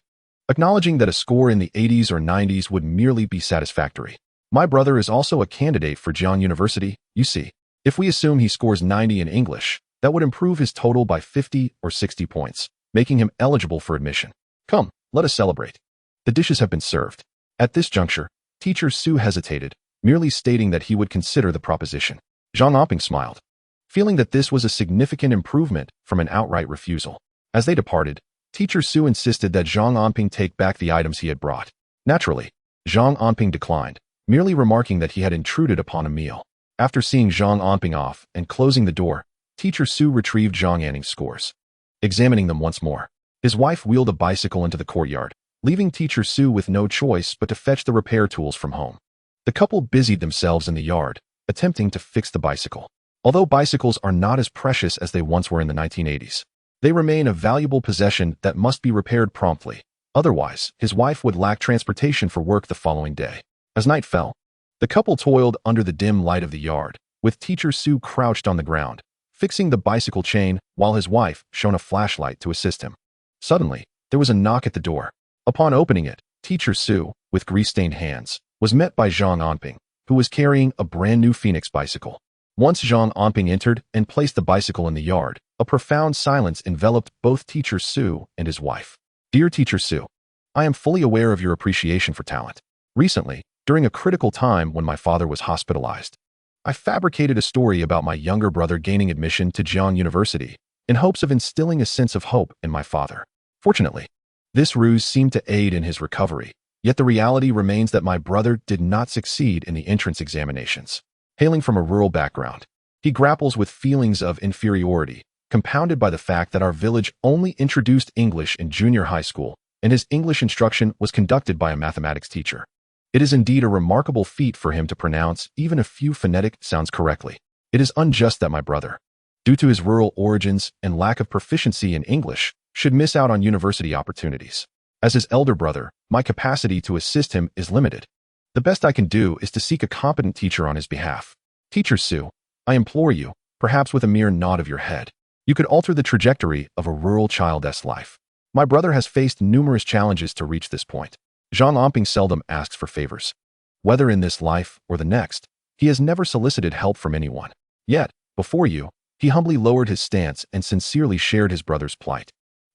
acknowledging that a score in the 80s or 90s would merely be satisfactory. "My brother is also a candidate for Jiang University, you see. If we assume he scores 90 in English, that would improve his total by 50 or 60 points, making him eligible for admission. Come, let us celebrate." The dishes have been served. At this juncture, Teacher Su hesitated, merely stating that he would consider the proposition. Zhang Anping smiled, feeling that this was a significant improvement from an outright refusal. As they departed, Teacher Su insisted that Zhang Anping take back the items he had brought. Naturally, Zhang Anping declined, merely remarking that he had intruded upon a meal. After seeing Zhang Anping off and closing the door, Teacher Su retrieved Zhang Anning's scores. Examining them once more, his wife wheeled a bicycle into the courtyard, leaving Teacher Su with no choice but to fetch the repair tools from home. The couple busied themselves in the yard, attempting to fix the bicycle. Although bicycles are not as precious as they once were in the 1980s, they remain a valuable possession that must be repaired promptly. Otherwise, his wife would lack transportation for work the following day. As night fell, the couple toiled under the dim light of the yard, with Teacher Su crouched on the ground, fixing the bicycle chain while his wife shone a flashlight to assist him. Suddenly, there was a knock at the door. Upon opening it, Teacher Su, with grease-stained hands, was met by Zhang Anping, who was carrying a brand-new Phoenix bicycle. Once Zhang Anping entered and placed the bicycle in the yard, a profound silence enveloped both Teacher Su and his wife. "Dear Teacher Su, I am fully aware of your appreciation for talent. Recently, during a critical time when my father was hospitalized, I fabricated a story about my younger brother gaining admission to Jiang University in hopes of instilling a sense of hope in my father. Fortunately, this ruse seemed to aid in his recovery, yet the reality remains that my brother did not succeed in the entrance examinations. Hailing from a rural background, he grapples with feelings of inferiority, compounded by the fact that our village only introduced English in junior high school, and his English instruction was conducted by a mathematics teacher. It is indeed a remarkable feat for him to pronounce even a few phonetic sounds correctly. It is unjust that my brother, due to his rural origins and lack of proficiency in English, should miss out on university opportunities. As his elder brother, my capacity to assist him is limited. The best I can do is to seek a competent teacher on his behalf. Teacher Su, I implore you, perhaps with a mere nod of your head, you could alter the trajectory of a rural child's life. My brother has faced numerous challenges to reach this point. Zhang Anping seldom asks for favors. Whether in this life or the next, he has never solicited help from anyone. Yet, before you, he humbly lowered his stance and sincerely shared his brother's plight,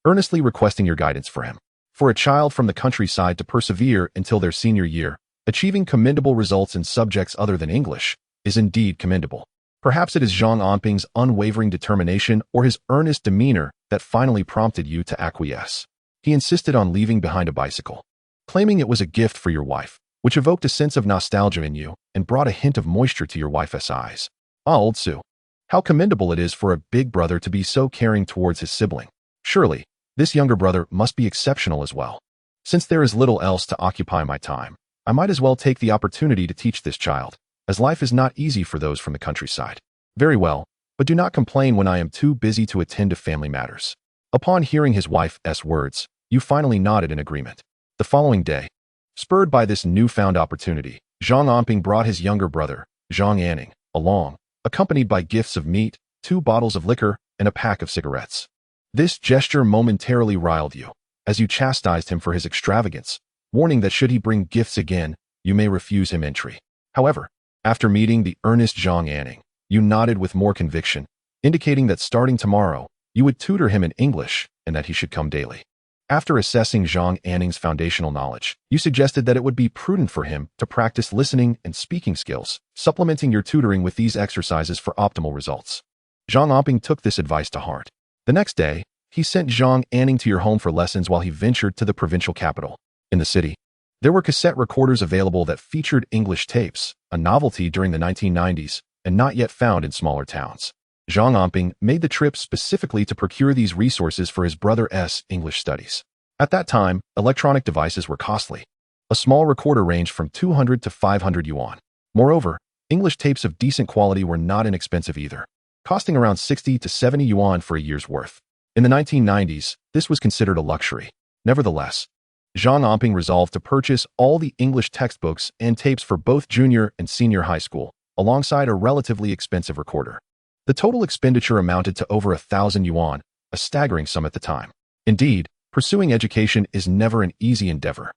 earnestly requesting your guidance for him. For a child from the countryside to persevere until their senior year, achieving commendable results in subjects other than English, is indeed commendable. Perhaps it is Zhang Anping's unwavering determination or his earnest demeanor that finally prompted you to acquiesce. He insisted on leaving behind a bicycle, claiming it was a gift for your wife, which evoked a sense of nostalgia in you and brought a hint of moisture to your wife's eyes. Ah, old Sue. How commendable it is for a big brother to be so caring towards his sibling. Surely, this younger brother must be exceptional as well. Since there is little else to occupy my time, I might as well take the opportunity to teach this child, as life is not easy for those from the countryside. Very well, but do not complain when I am too busy to attend to family matters. Upon hearing his wife's words, you finally nodded in agreement. The following day, spurred by this newfound opportunity, Zhang Anping brought his younger brother, Zhang Anping, along, accompanied by gifts of meat, 2 bottles of liquor, and a pack of cigarettes. This gesture momentarily riled you, as you chastised him for his extravagance, warning that should he bring gifts again, you may refuse him entry. However, after meeting the earnest Zhang Anping, you nodded with more conviction, indicating that starting tomorrow, you would tutor him in English and that he should come daily. After assessing Zhang Anping's foundational knowledge, you suggested that it would be prudent for him to practice listening and speaking skills, supplementing your tutoring with these exercises for optimal results. Zhang Anping took this advice to heart. The next day, he sent Zhang Anping to your home for lessons while he ventured to the provincial capital. In the city, there were cassette recorders available that featured English tapes, a novelty during the 1990s, and not yet found in smaller towns. Zhang Anping made the trip specifically to procure these resources for his brother's English studies. At that time, electronic devices were costly. A small recorder ranged from 200 to 500 yuan. Moreover, English tapes of decent quality were not inexpensive either, costing around 60 to 70 yuan for a year's worth. In the 1990s, this was considered a luxury. Nevertheless, Zhang Anping resolved to purchase all the English textbooks and tapes for both junior and senior high school, alongside a relatively expensive recorder. The total expenditure amounted to over 1,000 yuan, a staggering sum at the time. Indeed, pursuing education is never an easy endeavor.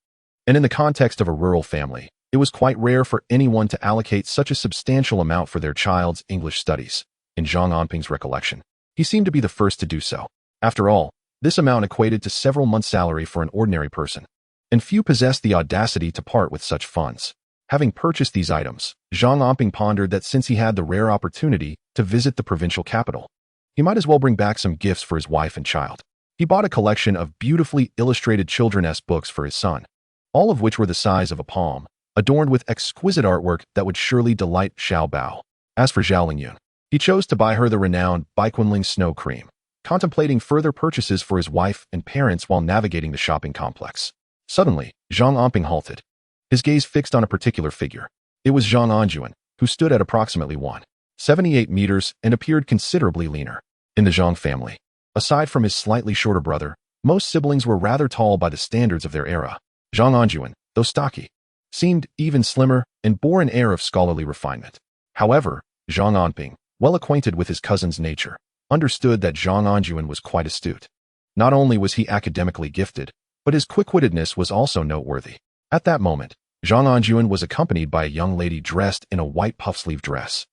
And in the context of a rural family, it was quite rare for anyone to allocate such a substantial amount for their child's English studies. In Zhang Anping's recollection, he seemed to be the first to do so. After all, this amount equated to several months' salary for an ordinary person, and few possessed the audacity to part with such funds. Having purchased these items, Zhang Anping pondered that since he had the rare opportunity to visit the provincial capital, he might as well bring back some gifts for his wife and child. He bought a collection of beautifully illustrated children's books for his son, all of which were the size of a palm, adorned with exquisite artwork that would surely delight Xiao Bao. As for Zhao Lingyun, he chose to buy her the renowned Baikunling snow cream, contemplating further purchases for his wife and parents while navigating the shopping complex. Suddenly, Zhang Anping halted, his gaze fixed on a particular figure. It was Zhang Anjuan, who stood at approximately 1.78 meters and appeared considerably leaner. In the Zhang family, aside from his slightly shorter brother, most siblings were rather tall by the standards of their era. Zhang Anjuan, though stocky, seemed even slimmer and bore an air of scholarly refinement. However, Zhang Anping, well acquainted with his cousin's nature, understood that Zhang Anjuan was quite astute. Not only was he academically gifted, but his quick-wittedness was also noteworthy. At that moment, Zhang Anjuan was accompanied by a young lady dressed in a white puff-sleeve dress,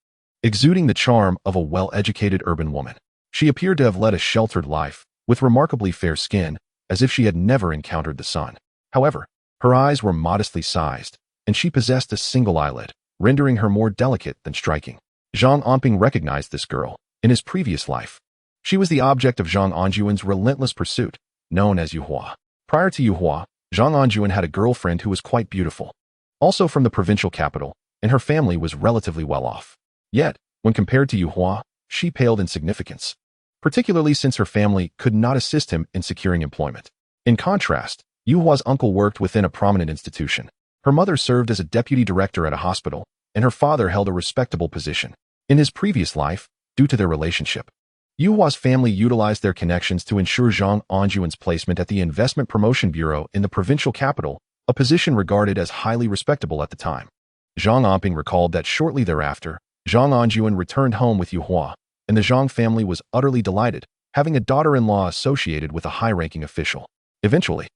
exuding the charm of a well-educated urban woman. She appeared to have led a sheltered life, with remarkably fair skin, as if she had never encountered the sun. However, her eyes were modestly sized, and she possessed a single eyelid, rendering her more delicate than striking. Zhang Anping recognized this girl in his previous life. She was the object of Zhang Anjuan's relentless pursuit, known as Yuhua. Prior to Yuhua, Zhang Anjuan had a girlfriend who was quite beautiful, also from the provincial capital, and her family was relatively well off. Yet, when compared to Yuhua, she paled in significance, particularly since her family could not assist him in securing employment. In contrast, Yuhua's uncle worked within a prominent institution. Her mother served as a deputy director at a hospital, and her father held a respectable position. In his previous life, due to their relationship, Yuhua's family utilized their connections to ensure Zhang Anjuan's placement at the Investment Promotion Bureau in the provincial capital, a position regarded as highly respectable at the time. Zhang Anping recalled that shortly thereafter, Zhang Anjuan returned home with Yuhua, and the Zhang family was utterly delighted, having a daughter-in-law associated with a high-ranking official. Eventually,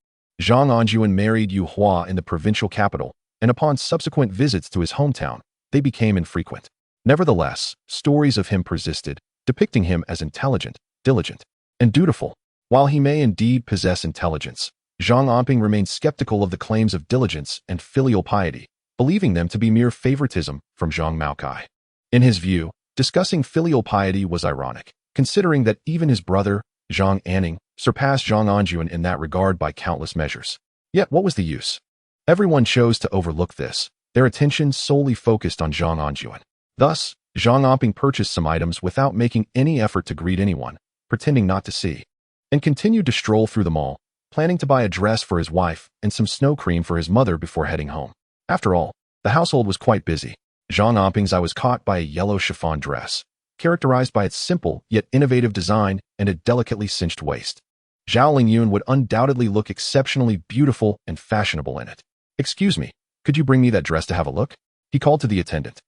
Zhang Anjuan married Yuhua in the provincial capital, and upon subsequent visits to his hometown, they became infrequent. Nevertheless, stories of him persisted, depicting him as intelligent, diligent, and dutiful. While he may indeed possess intelligence, Zhang Anping remained skeptical of the claims of diligence and filial piety, believing them to be mere favoritism from Zhang Maokai. In his view, discussing filial piety was ironic, considering that even his brother, Zhang Anping, surpassed Zhang Anjun in that regard by countless measures. Yet what was the use? Everyone chose to overlook this, their attention solely focused on Zhang Anjun. Thus, Zhang Anping purchased some items without making any effort to greet anyone, pretending not to see, and continued to stroll through the mall, planning to buy a dress for his wife and some snow cream for his mother before heading home. After all, the household was quite busy. Zhang Anping's eye was caught by a yellow chiffon dress, characterized by its simple yet innovative design and a delicately cinched waist. Zhao Lingyun would undoubtedly look exceptionally beautiful and fashionable in it. "Excuse me, could you bring me that dress to have a look?" he called to the attendant.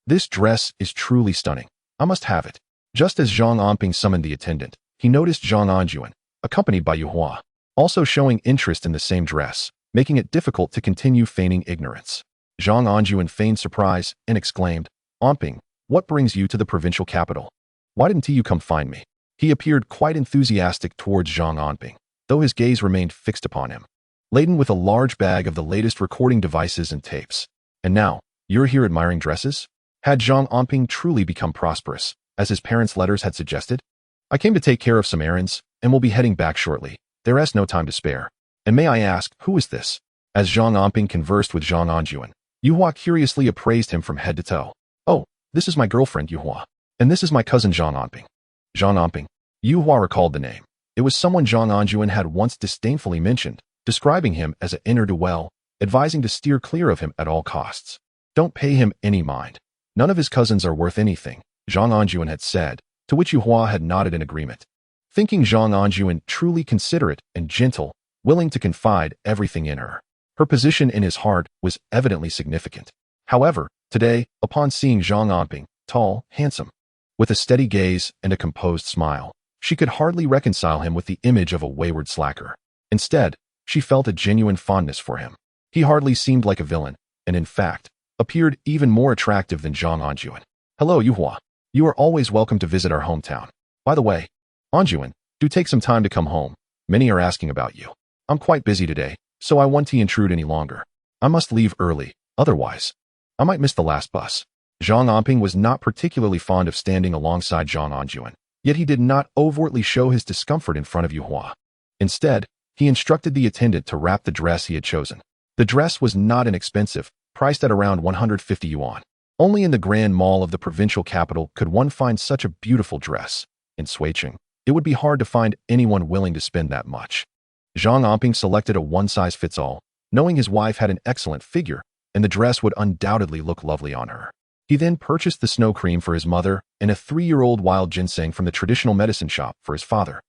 "This dress is truly stunning. I must have it." Just as Zhang Anping summoned the attendant, he noticed Zhang Anjun, accompanied by Yu Hua, also showing interest in the same dress, making it difficult to continue feigning ignorance. Zhang Anjun feigned surprise and exclaimed, "Anping, what brings you to the provincial capital? Why didn't you come find me?" He appeared quite enthusiastic towards Zhang Anping, though his gaze remained fixed upon him, laden with a large bag of the latest recording devices and tapes. "And now, you're here admiring dresses?" Had Zhang Anping truly become prosperous, as his parents' letters had suggested? "I came to take care of some errands, and will be heading back shortly. There is no time to spare. And may I ask, who is this?" As Zhang Anping conversed with Zhang Anjun, Yu Hua curiously appraised him from head to toe. "Oh, this is my girlfriend Yu Hua, and this is my cousin Zhang Anping." Zhang Anping. Yu Hua recalled the name. It was someone Zhang Anjun had once disdainfully mentioned, describing him as an ne'er-do-well, advising to steer clear of him at all costs. "Don't pay him any mind. None of his cousins are worth anything," Zhang Anjun had said, to which Yu Hua had nodded in agreement. Thinking Zhang Anjun truly considerate and gentle, willing to confide everything in her. Her position in his heart was evidently significant. However, today, upon seeing Zhang Anping, tall, handsome, with a steady gaze and a composed smile, she could hardly reconcile him with the image of a wayward slacker. Instead, she felt a genuine fondness for him. He hardly seemed like a villain, and in fact, appeared even more attractive than Zhang Anjun. "Hello, Yu Hua. You are always welcome to visit our hometown. By the way, Anjun, do take some time to come home. Many are asking about you. I'm quite busy today, so I won't intrude any longer. I must leave early, otherwise I might miss the last bus." Zhang Anping was not particularly fond of standing alongside Zhang Anjun, yet he did not overtly show his discomfort in front of Yu Hua. Instead, he instructed the attendant to wrap the dress he had chosen. The dress was not inexpensive, priced at around 150 yuan. Only in the Grand Mall of the provincial capital could one find such a beautiful dress. In Suicheng, it would be hard to find anyone willing to spend that much. Zhang Anping selected a one-size-fits-all, knowing his wife had an excellent figure, and the dress would undoubtedly look lovely on her. He then purchased the snow cream for his mother and a 3-year-old wild ginseng from the traditional medicine shop for his father,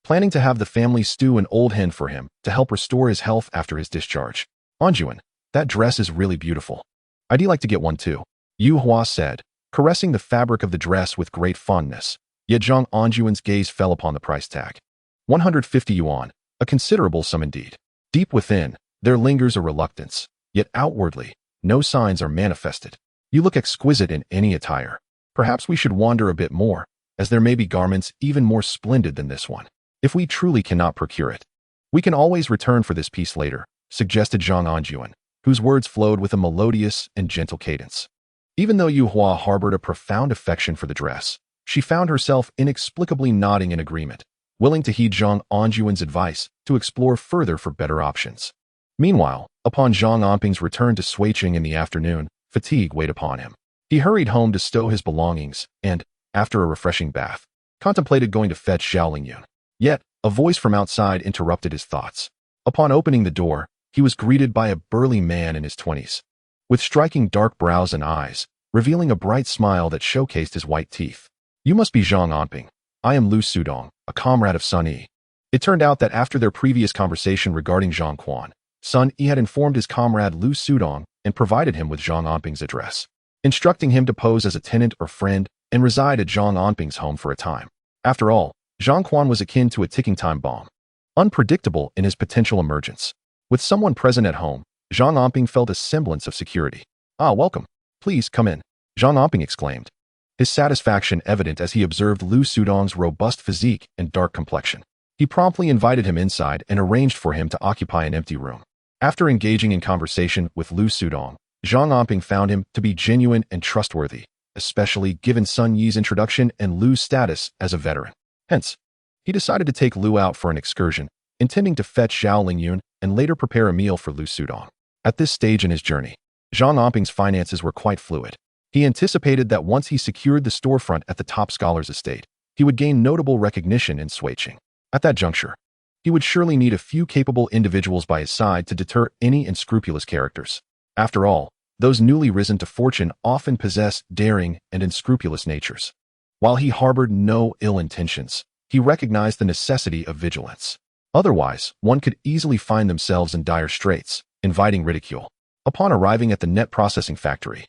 planning to have the family stew an old hen for him to help restore his health after his discharge. "Anjun, that dress is really beautiful. I'd like to get one too," Yu Hua said, caressing the fabric of the dress with great fondness. Yet Zhang Anjun's gaze fell upon the price tag. 150 yuan, a considerable sum indeed. Deep within, there lingers a reluctance, yet outwardly, no signs are manifested. "You look exquisite in any attire. Perhaps we should wander a bit more, as there may be garments even more splendid than this one. If we truly cannot procure it, we can always return for this piece later," suggested Zhang Anjun, whose words flowed with a melodious and gentle cadence. Even though Yu Hua harbored a profound affection for the dress, she found herself inexplicably nodding in agreement, willing to heed Zhang Anjun's advice to explore further for better options. Meanwhile, upon Zhang Anping's return to Suicheng in the afternoon, fatigue weighed upon him. He hurried home to stow his belongings and, after a refreshing bath, contemplated going to fetch Zhao Lingyun. Yet, a voice from outside interrupted his thoughts. Upon opening the door, he was greeted by a burly man in his 20s, with striking dark brows and eyes, revealing a bright smile that showcased his white teeth. "You must be Zhang Anping. I am Lu Sudong, a comrade of Sun Yi." It turned out that after their previous conversation regarding Zhang Quan, Sun Yi had informed his comrade Lu Sudong and provided him with Zhang Anping's address, instructing him to pose as a tenant or friend and reside at Zhang Anping's home for a time. After all, Zhang Quan was akin to a ticking time bomb, unpredictable in his potential emergence. With someone present at home, Zhang Anping felt a semblance of security. "Ah, welcome. Please come in," Zhang Anping exclaimed. his satisfaction evident as he observed Lu Sudong's robust physique and dark complexion. He promptly invited him inside and arranged for him to occupy an empty room. After engaging in conversation with Lu Sudong, Zhang Anping found him to be genuine and trustworthy, especially given Sun Yi's introduction and Lu's status as a veteran. Hence, he decided to take Lu out for an excursion, intending to fetch Zhao Lingyun and later prepare a meal for Lu Sudong. At this stage in his journey, Zhang Anping's finances were quite fluid. He anticipated that once he secured the storefront at the top scholar's estate, he would gain notable recognition in Suiqing. At that juncture, he would surely need a few capable individuals by his side to deter any unscrupulous characters. After all, those newly risen to fortune often possess daring and unscrupulous natures. While he harbored no ill intentions, he recognized the necessity of vigilance. Otherwise, one could easily find themselves in dire straits, inviting ridicule. Upon arriving at the net processing factory,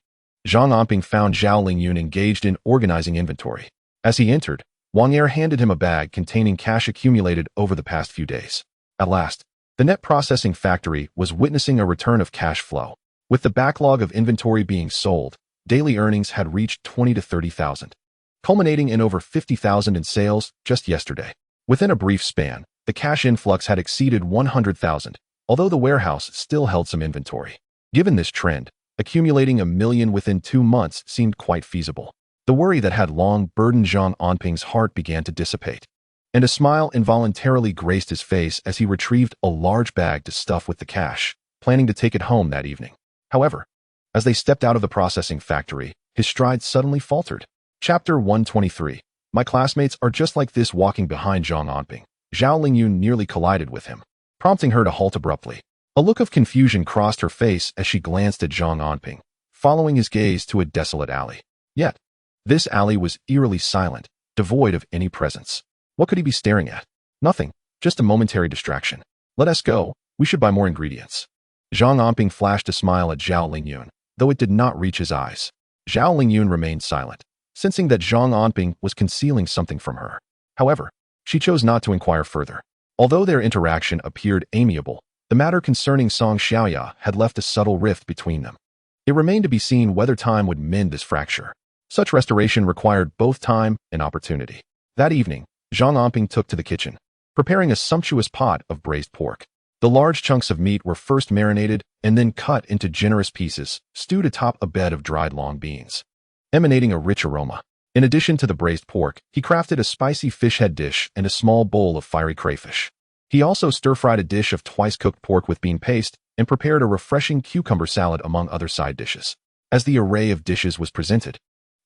Zhang Anping found Zhao Lingyun engaged in organizing inventory. As he entered, Wang Er handed him a bag containing cash accumulated over the past few days. At last, the net processing factory was witnessing a return of cash flow. With the backlog of inventory being sold, daily earnings had reached 20 to 30,000, culminating in over 50,000 in sales just yesterday. Within a brief span, the cash influx had exceeded 100,000, although the warehouse still held some inventory. Given this trend, accumulating 1 million within 2 months seemed quite feasible. The worry that had long burdened Zhang Anping's heart began to dissipate, and a smile involuntarily graced his face as he retrieved a large bag to stuff with the cash, planning to take it home that evening. However, as they stepped out of the processing factory, his stride suddenly faltered. Chapter 123. My classmates are just like this. Walking behind Zhang Anping, Zhao Lingyun nearly collided with him, prompting her to halt abruptly. A look of confusion crossed her face as she glanced at Zhang Anping, following his gaze to a desolate alley. Yet, this alley was eerily silent, devoid of any presence. What could he be staring at? Nothing, just a momentary distraction. Let us go, we should buy more ingredients. Zhang Anping flashed a smile at Zhao Lingyun, though it did not reach his eyes. Zhao Lingyun remained silent, sensing that Zhang Anping was concealing something from her. However, she chose not to inquire further. Although their interaction appeared amiable, the matter concerning Song Xiaoya had left a subtle rift between them. It remained to be seen whether time would mend this fracture. Such restoration required both time and opportunity. That evening, Zhang Anping took to the kitchen, preparing a sumptuous pot of braised pork. The large chunks of meat were first marinated and then cut into generous pieces, stewed atop a bed of dried long beans, emanating a rich aroma. In addition to the braised pork, he crafted a spicy fish head dish and a small bowl of fiery crayfish. He also stir-fried a dish of twice-cooked pork with bean paste and prepared a refreshing cucumber salad among other side dishes. As the array of dishes was presented,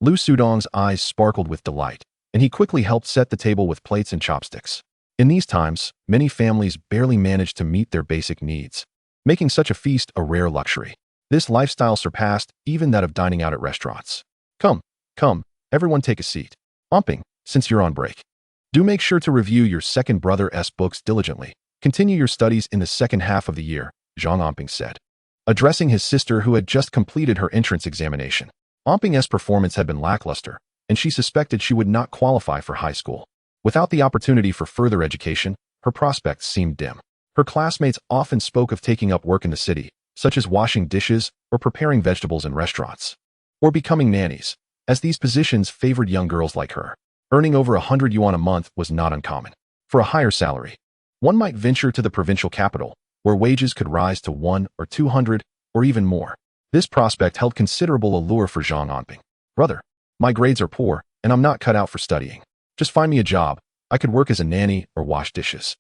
Lu Sudong's eyes sparkled with delight, and he quickly helped set the table with plates and chopsticks. In these times, many families barely managed to meet their basic needs, making such a feast a rare luxury. This lifestyle surpassed even that of dining out at restaurants. Come, everyone take a seat. Anping, since you're on break, do make sure to review your second brother's books diligently. Continue your studies in the second half of the year, Zhang Anping said, addressing his sister who had just completed her entrance examination. Anping's performance had been lackluster, and she suspected she would not qualify for high school. Without the opportunity for further education, her prospects seemed dim. Her classmates often spoke of taking up work in the city, such as washing dishes or preparing vegetables in restaurants, or becoming nannies, as these positions favored young girls like her. Earning over 100 yuan a month was not uncommon. For a higher salary, one might venture to the provincial capital, where wages could rise to 100 or 200 or even more. This prospect held considerable allure for Zhang Anping. Brother, my grades are poor, and I'm not cut out for studying. Just find me a job. I could work as a nanny or wash dishes.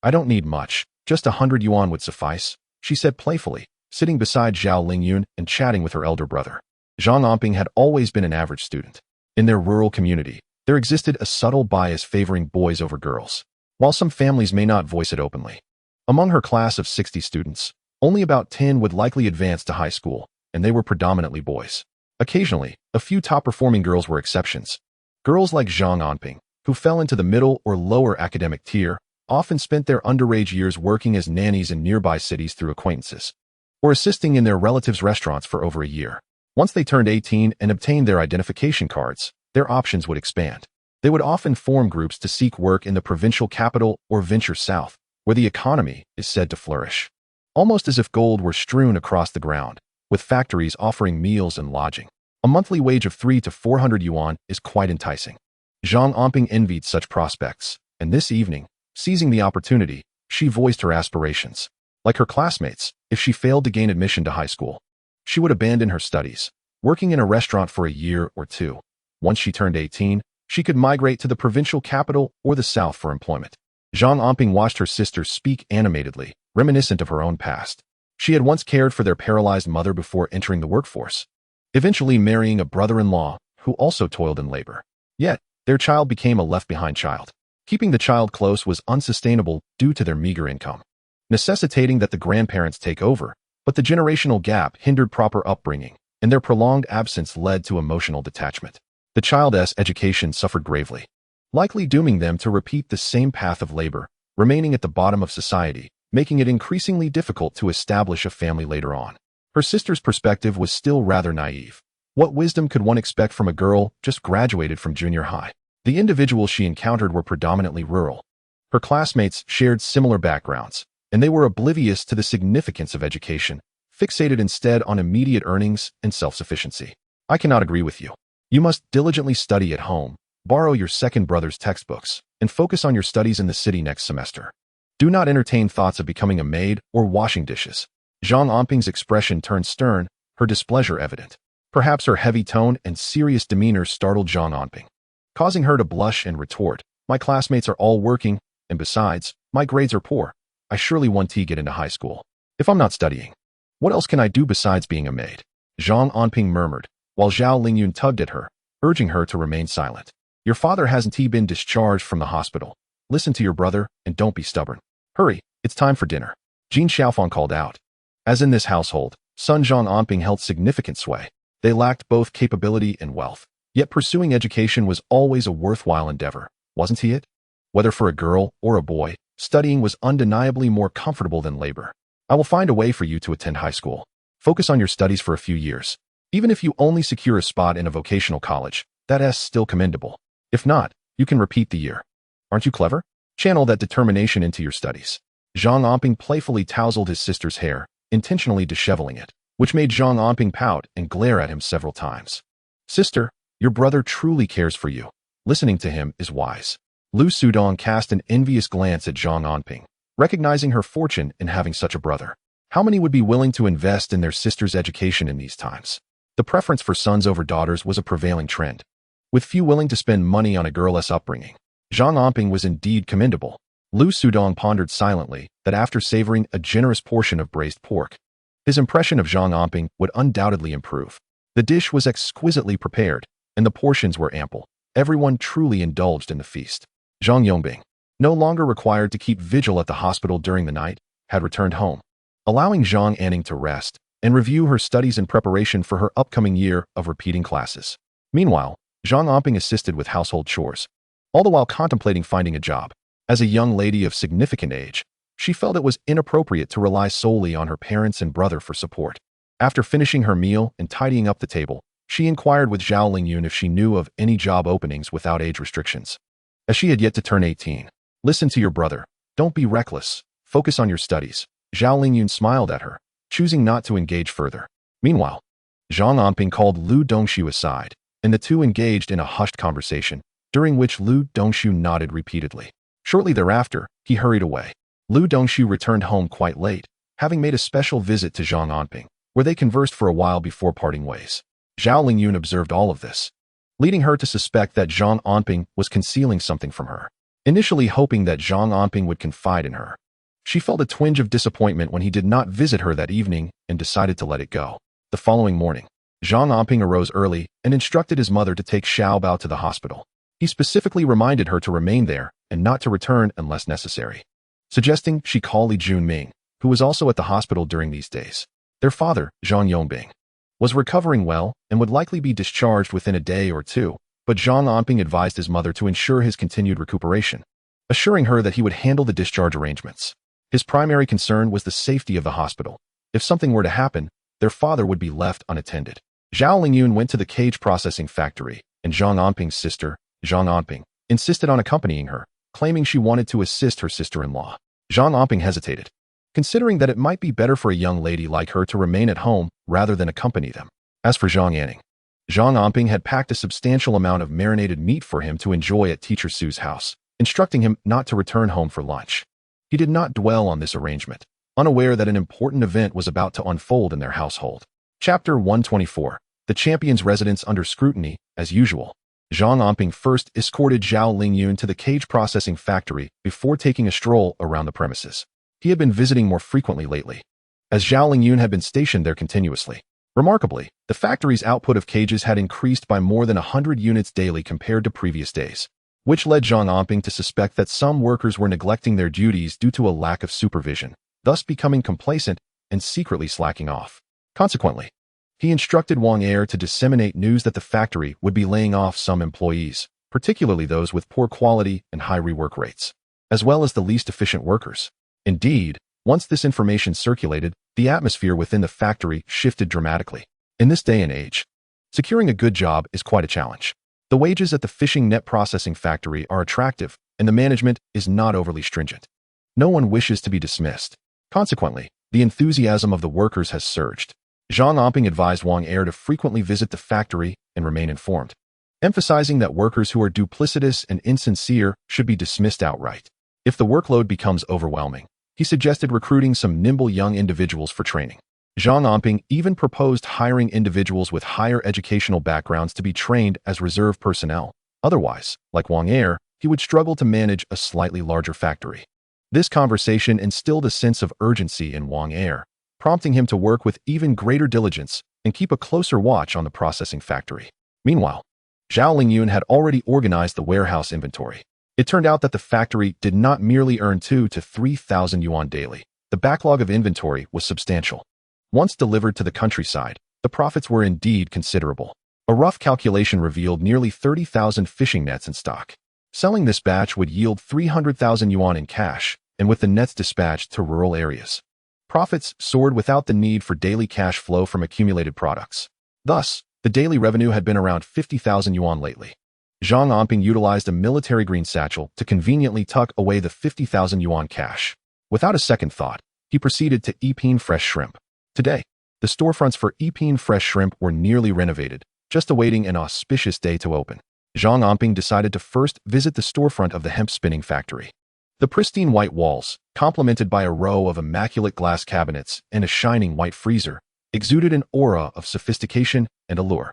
I don't need much, just 100 yuan would suffice, she said playfully, sitting beside Zhao Lingyun and chatting with her elder brother. Zhang Anping had always been an average student. In their rural community, there existed a subtle bias favoring boys over girls, while some families may not voice it openly. Among her class of 60 students, only about 10 would likely advance to high school, and they were predominantly boys. Occasionally, a few top-performing girls were exceptions. Girls like Zhang Anping, who fell into the middle or lower academic tier, often spent their underage years working as nannies in nearby cities through acquaintances, or assisting in their relatives' restaurants for over a year. Once they turned 18 and obtained their identification cards, their options would expand. They would often form groups to seek work in the provincial capital or venture south, where the economy is said to flourish. Almost as if gold were strewn across the ground, with factories offering meals and lodging. A monthly wage of 3 to 400 yuan is quite enticing. Zhang Anping envied such prospects, and this evening, seizing the opportunity, she voiced her aspirations. Like her classmates, if she failed to gain admission to high school, she would abandon her studies, working in a restaurant for a year or two. Once she turned 18, she could migrate to the provincial capital or the south for employment. Zhang Anping watched her sisters speak animatedly, reminiscent of her own past. She had once cared for their paralyzed mother before entering the workforce, eventually marrying a brother-in-law who also toiled in labor. Yet, their child became a left-behind child. Keeping the child close was unsustainable due to their meager income, necessitating that the grandparents take over, but the generational gap hindered proper upbringing, and their prolonged absence led to emotional detachment. The child's education suffered gravely, likely dooming them to repeat the same path of labor, remaining at the bottom of society, making it increasingly difficult to establish a family later on. Her sister's perspective was still rather naive. What wisdom could one expect from a girl just graduated from junior high? The individuals she encountered were predominantly rural. Her classmates shared similar backgrounds, and they were oblivious to the significance of education, fixated instead on immediate earnings and self-sufficiency. I cannot agree with you. You must diligently study at home, borrow your second brother's textbooks, and focus on your studies in the city next semester. Do not entertain thoughts of becoming a maid or washing dishes. Zhang Anping's expression turned stern, her displeasure evident. Perhaps her heavy tone and serious demeanor startled Zhang Anping, causing her to blush and retort, "My classmates are all working, and besides, my grades are poor. I surely won't get into high school. If I'm not studying, what else can I do besides being a maid?" Zhang Anping murmured, while Zhao Lingyun tugged at her, urging her to remain silent. "Your father hasn't been discharged from the hospital. Listen to your brother, and don't be stubborn. Hurry, it's time for dinner." Jin Xiaofang called out. As in this household, son Zhang Anping held significant sway. They lacked both capability and wealth, yet pursuing education was always a worthwhile endeavor, wasn't it? Whether for a girl or a boy, studying was undeniably more comfortable than labor. "I will find a way for you to attend high school. Focus on your studies for a few years. Even if you only secure a spot in a vocational college, that's still commendable. If not, you can repeat the year. Aren't you clever? Channel that determination into your studies." Zhang Anping playfully tousled his sister's hair, intentionally disheveling it, which made Zhang Anping pout and glare at him several times. "Sister, your brother truly cares for you. Listening to him is wise." Lu Sudong cast an envious glance at Zhang Anping, recognizing her fortune in having such a brother. How many would be willing to invest in their sister's education in these times? The preference for sons over daughters was a prevailing trend, with few willing to spend money on a girl's upbringing. Zhang Anping was indeed commendable. Lu Sudong pondered silently that after savoring a generous portion of braised pork, his impression of Zhang Anping would undoubtedly improve. The dish was exquisitely prepared, and the portions were ample. Everyone truly indulged in the feast. Zhang Yongbing, no longer required to keep vigil at the hospital during the night, had returned home, allowing Zhang Anping to rest and review her studies in preparation for her upcoming year of repeating classes. Meanwhile, Zhang Anping assisted with household chores, all the while contemplating finding a job. As a young lady of significant age, she felt it was inappropriate to rely solely on her parents and brother for support. After finishing her meal and tidying up the table, she inquired with Zhao Lingyun if she knew of any job openings without age restrictions, as she had yet to turn 18. "Listen to your brother. Don't be reckless. Focus on your studies." Zhao Lingyun smiled at her, choosing not to engage further. Meanwhile, Zhang Anping called Lu Dongshu aside, and the two engaged in a hushed conversation, during which Lu Dongshu nodded repeatedly. Shortly thereafter, he hurried away. Lu Dongshu returned home quite late, having made a special visit to Zhang Anping, where they conversed for a while before parting ways. Zhao Lingyun observed all of this, leading her to suspect that Zhang Anping was concealing something from her. Initially hoping that Zhang Anping would confide in her, she felt a twinge of disappointment when he did not visit her that evening and decided to let it go. The following morning, Zhang Anping arose early and instructed his mother to take Xiaobao to the hospital. He specifically reminded her to remain there and not to return unless necessary, suggesting she call Li Junming, who was also at the hospital during these days. Their father, Zhang Yongbing, was recovering well and would likely be discharged within a day or two, but Zhang Anping advised his mother to ensure his continued recuperation, assuring her that he would handle the discharge arrangements. His primary concern was the safety of the hospital. If something were to happen, their father would be left unattended. Zhao Lingyun went to the cage processing factory, and Zhang Anping's sister, Zhang Anping, insisted on accompanying her, claiming she wanted to assist her sister-in-law. Zhang Anping hesitated, considering that it might be better for a young lady like her to remain at home rather than accompany them. As for Zhang Anping, Zhang Anping had packed a substantial amount of marinated meat for him to enjoy at Teacher Su's house, instructing him not to return home for lunch. He did not dwell on this arrangement, unaware that an important event was about to unfold in their household. Chapter 124. The champion's residence under scrutiny, as usual. Zhang Anping first escorted Zhao Lingyun to the cage processing factory before taking a stroll around the premises. He had been visiting more frequently lately, as Zhao Lingyun had been stationed there continuously. Remarkably, the factory's output of cages had increased by more than 100 units daily compared to previous days, which led Zhang Anping to suspect that some workers were neglecting their duties due to a lack of supervision, thus becoming complacent and secretly slacking off. Consequently, he instructed Wang Er to disseminate news that the factory would be laying off some employees, particularly those with poor quality and high rework rates, as well as the least efficient workers. Indeed, once this information circulated, the atmosphere within the factory shifted dramatically. In this day and age, securing a good job is quite a challenge. The wages at the fishing net processing factory are attractive, and the management is not overly stringent. No one wishes to be dismissed. Consequently, the enthusiasm of the workers has surged. Zhang Anping advised Wang Er to frequently visit the factory and remain informed, emphasizing that workers who are duplicitous and insincere should be dismissed outright. If the workload becomes overwhelming, he suggested recruiting some nimble young individuals for training. Zhang Anping even proposed hiring individuals with higher educational backgrounds to be trained as reserve personnel. Otherwise, like Wang Er, he would struggle to manage a slightly larger factory. This conversation instilled a sense of urgency in Wang Er, prompting him to work with even greater diligence and keep a closer watch on the processing factory. Meanwhile, Zhao Lingyun had already organized the warehouse inventory. It turned out that the factory did not merely earn 2,000 to 3,000 yuan daily. The backlog of inventory was substantial. Once delivered to the countryside, the profits were indeed considerable. A rough calculation revealed nearly 30,000 fishing nets in stock. Selling this batch would yield 300,000 yuan in cash, and with the nets dispatched to rural areas, profits soared without the need for daily cash flow from accumulated products. Thus, the daily revenue had been around 50,000 yuan lately. Zhang Anping utilized a military green satchel to conveniently tuck away the 50,000 yuan cash. Without a second thought, he proceeded to Epine Fresh Shrimp. Today, the storefronts for Epine Fresh Shrimp were nearly renovated, just awaiting an auspicious day to open. Zhang Anping decided to first visit the storefront of the hemp spinning factory. The pristine white walls, complemented by a row of immaculate glass cabinets and a shining white freezer, exuded an aura of sophistication and allure.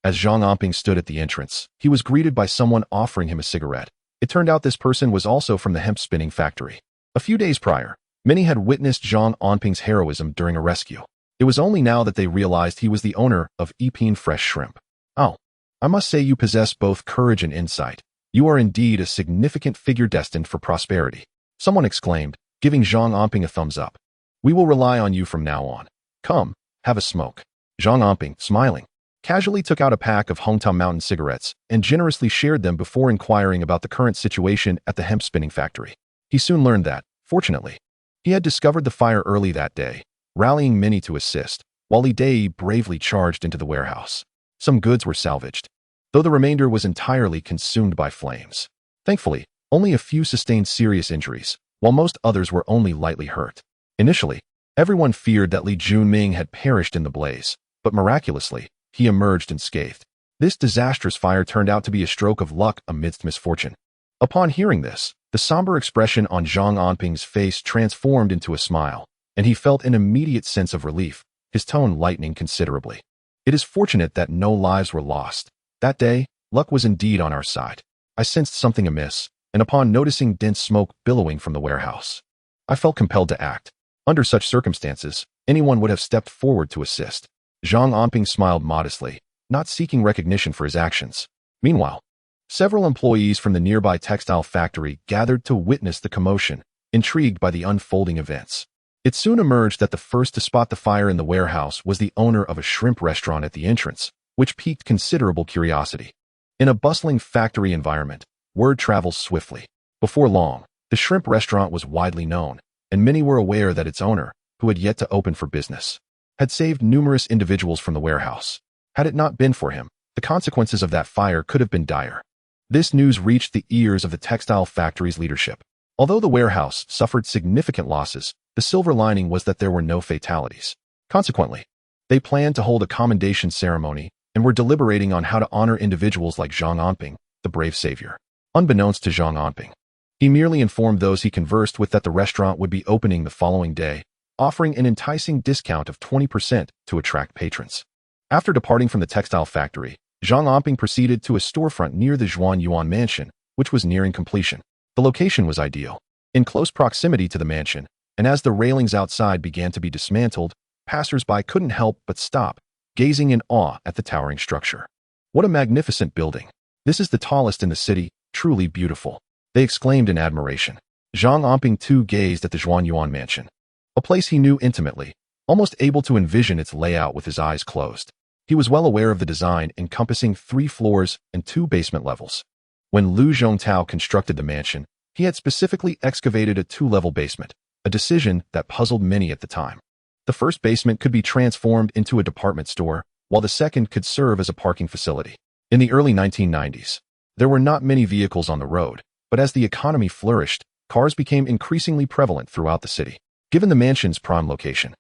As Zhang Anping stood at the entrance, he was greeted by someone offering him a cigarette. It turned out this person was also from the hemp spinning factory. A few days prior, many had witnessed Zhang Anping's heroism during a rescue. It was only now that they realized he was the owner of Epine Fresh Shrimp. Oh, I must say you possess both courage and insight. You are indeed a significant figure destined for prosperity. Someone exclaimed, giving Zhang Anping a thumbs up. We will rely on you from now on. Come, have a smoke. Zhang Anping, smiling, casually took out a pack of Hongtao Mountain cigarettes and generously shared them before inquiring about the current situation at the hemp spinning factory. He soon learned that, fortunately, he had discovered the fire early that day, rallying many to assist, while Li Dei bravely charged into the warehouse. Some goods were salvaged, though the remainder was entirely consumed by flames. Thankfully, only a few sustained serious injuries, while most others were only lightly hurt. Initially, everyone feared that Li Junming had perished in the blaze, but miraculously, he emerged unscathed. This disastrous fire turned out to be a stroke of luck amidst misfortune. Upon hearing this, the somber expression on Zhang Anping's face transformed into a smile, and he felt an immediate sense of relief, his tone lightening considerably. It is fortunate that no lives were lost. That day, luck was indeed on our side. I sensed something amiss, and upon noticing dense smoke billowing from the warehouse, I felt compelled to act. Under such circumstances, anyone would have stepped forward to assist. Zhang Anping smiled modestly, not seeking recognition for his actions. Meanwhile, several employees from the nearby textile factory gathered to witness the commotion, intrigued by the unfolding events. It soon emerged that the first to spot the fire in the warehouse was the owner of a shrimp restaurant at the entrance, which piqued considerable curiosity. In a bustling factory environment, word travels swiftly. Before long, the shrimp restaurant was widely known, and many were aware that its owner, who had yet to open for business, had saved numerous individuals from the warehouse. Had it not been for him, the consequences of that fire could have been dire. This news reached the ears of the textile factory's leadership. Although the warehouse suffered significant losses, the silver lining was that there were no fatalities. Consequently, they planned to hold a commendation ceremony and were deliberating on how to honor individuals like Zhang Anping, the brave savior. Unbeknownst to Zhang Anping, he merely informed those he conversed with that the restaurant would be opening the following day, offering an enticing discount of 20% to attract patrons. After departing from the textile factory, Zhang Anping proceeded to a storefront near the Zhao Lingyun mansion, which was nearing completion. The location was ideal, in close proximity to the mansion, and as the railings outside began to be dismantled, passers-by couldn't help but stop, gazing in awe at the towering structure. What a magnificent building! This is the tallest in the city, truly beautiful, they exclaimed in admiration. Zhang Anping too gazed at the Zhao Lingyun mansion, a place he knew intimately, almost able to envision its layout with his eyes closed. He was well aware of the design encompassing 3 floors and 2 basement levels. When Lu Zhongtao constructed the mansion, he had specifically excavated a 2-level basement, a decision that puzzled many at the time. The first basement could be transformed into a department store, while the second could serve as a parking facility. In the early 1990s, there were not many vehicles on the road, but as the economy flourished, cars became increasingly prevalent throughout the city. Given the mansion's prime location,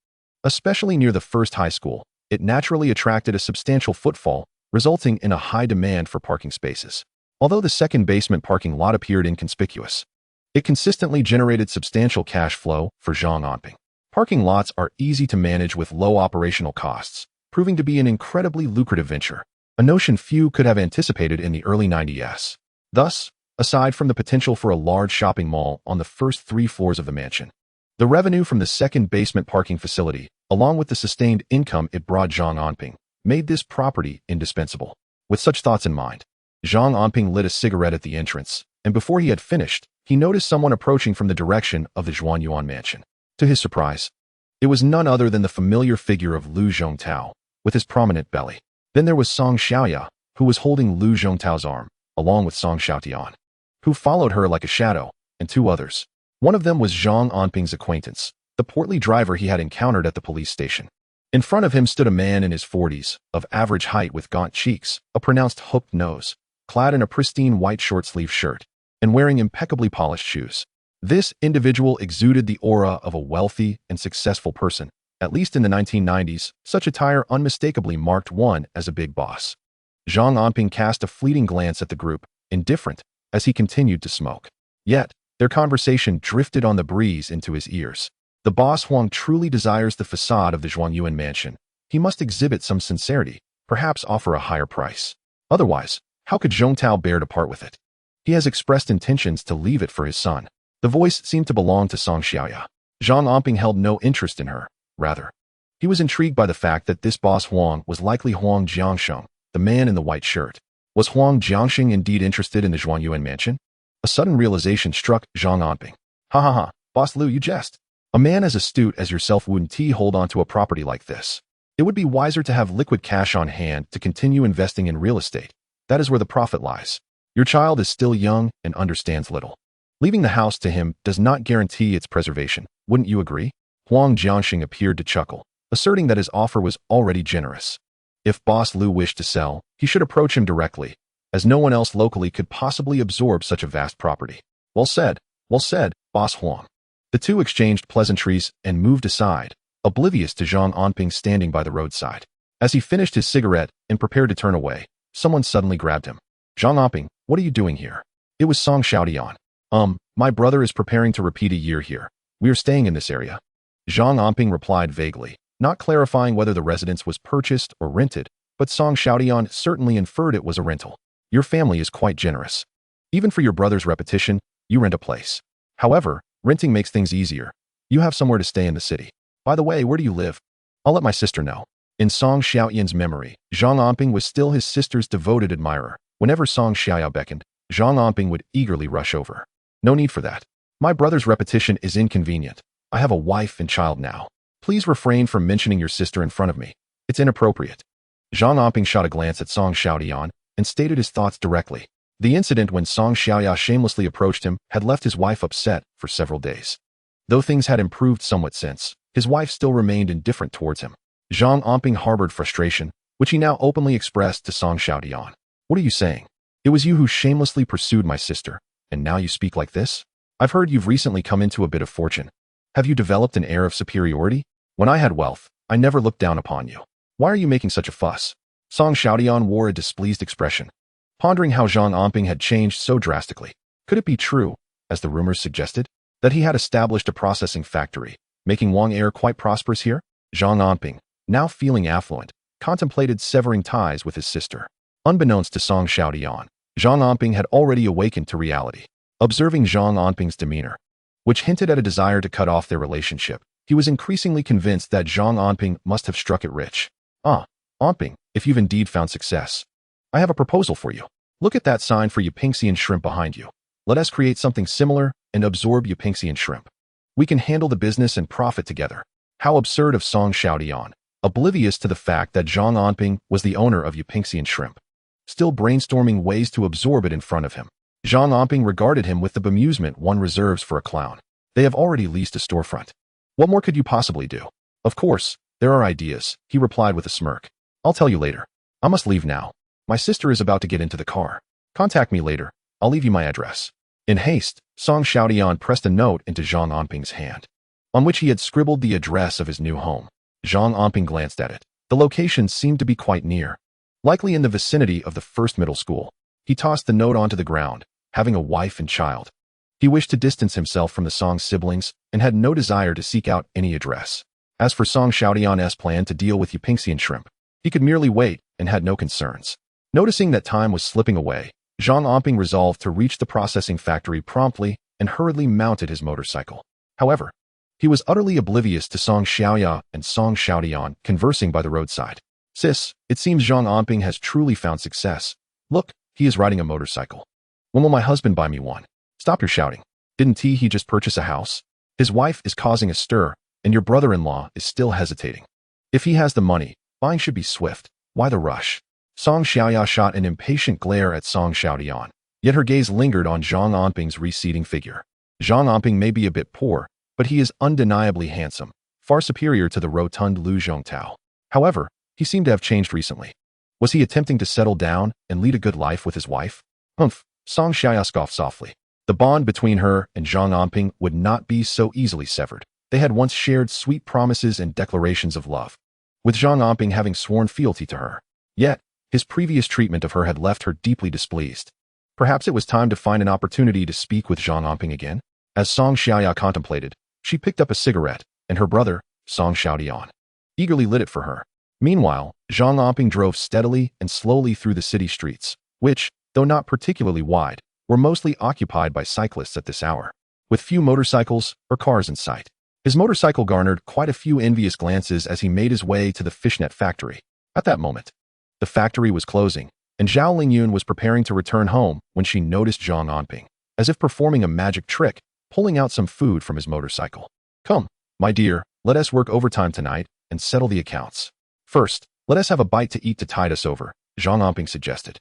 especially near the first high school, it naturally attracted a substantial footfall, resulting in a high demand for parking spaces. Although the second basement parking lot appeared inconspicuous, it consistently generated substantial cash flow for Zhang Anping. Parking lots are easy to manage with low operational costs, proving to be an incredibly lucrative venture, a notion few could have anticipated in the early 90s. Thus, aside from the potential for a large shopping mall on the first 3 floors of the mansion, the revenue from the second basement parking facility, along with the sustained income it brought Zhang Anping, made this property indispensable. With such thoughts in mind, Zhang Anping lit a cigarette at the entrance, and before he had finished, he noticed someone approaching from the direction of the Zhao Lingyun mansion. To his surprise, it was none other than the familiar figure of Lu Zhongtao, with his prominent belly. Then there was Song Xiaoya, who was holding Lu Zhongtao's arm, along with Song Xiaotian, who followed her like a shadow, and 2 others. One of them was Zhang Anping's acquaintance, the portly driver he had encountered at the police station. In front of him stood a man in his 40s, of average height with gaunt cheeks, a pronounced hooked nose, clad in a pristine white short-sleeved shirt, and wearing impeccably polished shoes. This individual exuded the aura of a wealthy and successful person. At least in the 1990s, such attire unmistakably marked one as a big boss. Zhang Anping cast a fleeting glance at the group, indifferent, as he continued to smoke. Yet, their conversation drifted on the breeze into his ears. The boss Huang truly desires the facade of the Zhao Lingyun mansion. He must exhibit some sincerity, perhaps offer a higher price. Otherwise, how could Zhongtao bear to part with it? He has expressed intentions to leave it for his son. The voice seemed to belong to Song Xiaoya. Zhang Anping held no interest in her. Rather, he was intrigued by the fact that this boss Huang was likely Huang Jiangsheng, the man in the white shirt. Was Huang Jiangsheng indeed interested in the Zhao Lingyun mansion? A sudden realization struck Zhang Anping. Ha ha ha, Boss Lu, you jest. A man as astute as yourself wouldn't hold on to a property like this. It would be wiser to have liquid cash on hand to continue investing in real estate. That is where the profit lies. Your child is still young and understands little. Leaving the house to him does not guarantee its preservation. Wouldn't you agree? Huang Jiangsheng appeared to chuckle, asserting that his offer was already generous. If Boss Lu wished to sell, he should approach him directly, as no one else locally could possibly absorb such a vast property. Well said, Boss Huang. The two exchanged pleasantries and moved aside, oblivious to Zhang Anping standing by the roadside. As he finished his cigarette and prepared to turn away, someone suddenly grabbed him. Zhang Anping, what are you doing here? It was Song Xiaotian. My brother is preparing to repeat a year here. We are staying in this area. Zhang Anping replied vaguely, not clarifying whether the residence was purchased or rented, but Song Xiaotian certainly inferred it was a rental. Your family is quite generous. Even for your brother's repetition, you rent a place. However, renting makes things easier. You have somewhere to stay in the city. By the way, where do you live? I'll let my sister know. In Song Xiaotian's memory, Zhang Anping was still his sister's devoted admirer. Whenever Song Xiaoya beckoned, Zhang Anping would eagerly rush over. No need for that. My brother's repetition is inconvenient. I have a wife and child now. Please refrain from mentioning your sister in front of me. It's inappropriate. Zhang Anping shot a glance at Song Xiaotian and stated his thoughts directly. The incident when Song Xiaoya shamelessly approached him had left his wife upset for several days. Though things had improved somewhat since, his wife still remained indifferent towards him. Zhang Anping harbored frustration, which he now openly expressed to Song Xiaotian. What are you saying? It was you who shamelessly pursued my sister, and now you speak like this? I've heard you've recently come into a bit of fortune. Have you developed an air of superiority? When I had wealth, I never looked down upon you. Why are you making such a fuss? Song Xiaodian wore a displeased expression, pondering how Zhang Anping had changed so drastically. Could it be true, as the rumors suggested, that he had established a processing factory, making Wang Air quite prosperous here? Zhang Anping, now feeling affluent, contemplated severing ties with his sister. Unbeknownst to Song Xiaodian, Zhang Anping had already awakened to reality. Observing Zhang Anping's demeanor, which hinted at a desire to cut off their relationship, he was increasingly convinced that Zhang Anping must have struck it rich. Anping, if you've indeed found success, I have a proposal for you. Look at that sign for Yupingxian shrimp behind you. Let us create something similar and absorb Yupingxian shrimp. We can handle the business and profit together. How absurd of Song Xiaodian, oblivious to the fact that Zhang Anping was the owner of Yupingxian shrimp, still brainstorming ways to absorb it in front of him. Zhang Anping regarded him with the bemusement one reserves for a clown. They have already leased a storefront. What more could you possibly do? Of course, there are ideas, he replied with a smirk. I'll tell you later. I must leave now. My sister is about to get into the car. Contact me later. I'll leave you my address. In haste, Song Xiaodian pressed a note into Zhang Anping's hand, on which he had scribbled the address of his new home. Zhang Anping glanced at it. The location seemed to be quite near, likely in the vicinity of the first middle school. He tossed the note onto the ground, having a wife and child. He wished to distance himself from the Song siblings and had no desire to seek out any address. As for Song Xiaodian's plan to deal with Yupingxian shrimp, he could merely wait and had no concerns. Noticing that time was slipping away, Zhang Anping resolved to reach the processing factory promptly and hurriedly mounted his motorcycle. However, he was utterly oblivious to Song Xiaoya and Song Xiaodian conversing by the roadside. Sis, it seems Zhang Anping has truly found success. Look, he is riding a motorcycle. When will my husband buy me one? Stop your shouting. Didn't he just purchase a house? His wife is causing a stir, and your brother-in-law is still hesitating. If he has the money, buying should be swift. Why the rush? Song Xiaoya shot an impatient glare at Song Xiaodian, yet her gaze lingered on Zhang Anping's receding figure. Zhang Anping may be a bit poor, but he is undeniably handsome, far superior to the rotund Lu Zhongtao. However, he seemed to have changed recently. Was he attempting to settle down and lead a good life with his wife? Humph, Song Xiaoya scoffed softly. The bond between her and Zhang Anping would not be so easily severed. They had once shared sweet promises and declarations of love, with Zhang Anping having sworn fealty to her. Yet, his previous treatment of her had left her deeply displeased. Perhaps it was time to find an opportunity to speak with Zhang Anping again. As Song Xiaoya contemplated, she picked up a cigarette, and her brother, Song Xiaodian, eagerly lit it for her. Meanwhile, Zhang Anping drove steadily and slowly through the city streets, which, though not particularly wide, were mostly occupied by cyclists at this hour, with few motorcycles or cars in sight. His motorcycle garnered quite a few envious glances as he made his way to the fishnet factory. At that moment, the factory was closing, and Zhao Lingyun was preparing to return home when she noticed Zhang Anping, as if performing a magic trick, pulling out some food from his motorcycle. Come, my dear, let us work overtime tonight and settle the accounts. First, let us have a bite to eat to tide us over, Zhang Anping suggested.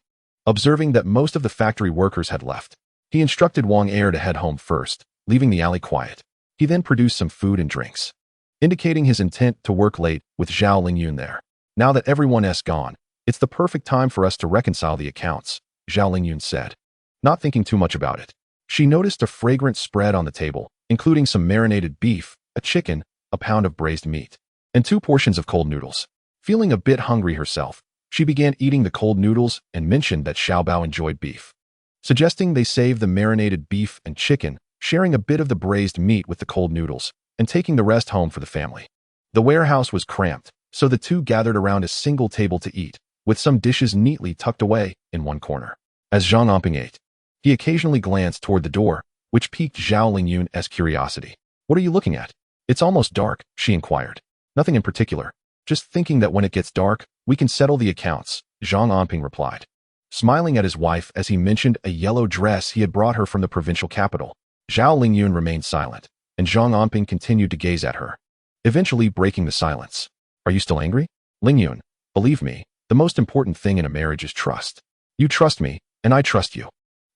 Observing that most of the factory workers had left, he instructed Wang Air to head home first, leaving the alley quiet. He then produced some food and drinks, indicating his intent to work late with Zhao Lingyun there. Now that everyone is gone, it's the perfect time for us to reconcile the accounts, Zhao Lingyun said. Not thinking too much about it, she noticed a fragrant spread on the table, including some marinated beef, a chicken, a pound of braised meat, and 2 portions of cold noodles. Feeling a bit hungry herself, she began eating the cold noodles and mentioned that Xiaobao enjoyed beef, suggesting they save the marinated beef and chicken, sharing a bit of the braised meat with the cold noodles, and taking the rest home for the family. The warehouse was cramped, so the two gathered around a single table to eat, with some dishes neatly tucked away in one corner. As Zhang Anping ate, he occasionally glanced toward the door, which piqued Zhao Lingyun's curiosity. What are you looking at? It's almost dark, she inquired. Nothing in particular. Just thinking that when it gets dark, we can settle the accounts, Zhang Anping replied, smiling at his wife as he mentioned a yellow dress he had brought her from the provincial capital. Zhao Lingyun remained silent, and Zhang Anping continued to gaze at her, eventually breaking the silence. Are you still angry? Lingyun, believe me, the most important thing in a marriage is trust. You trust me, and I trust you.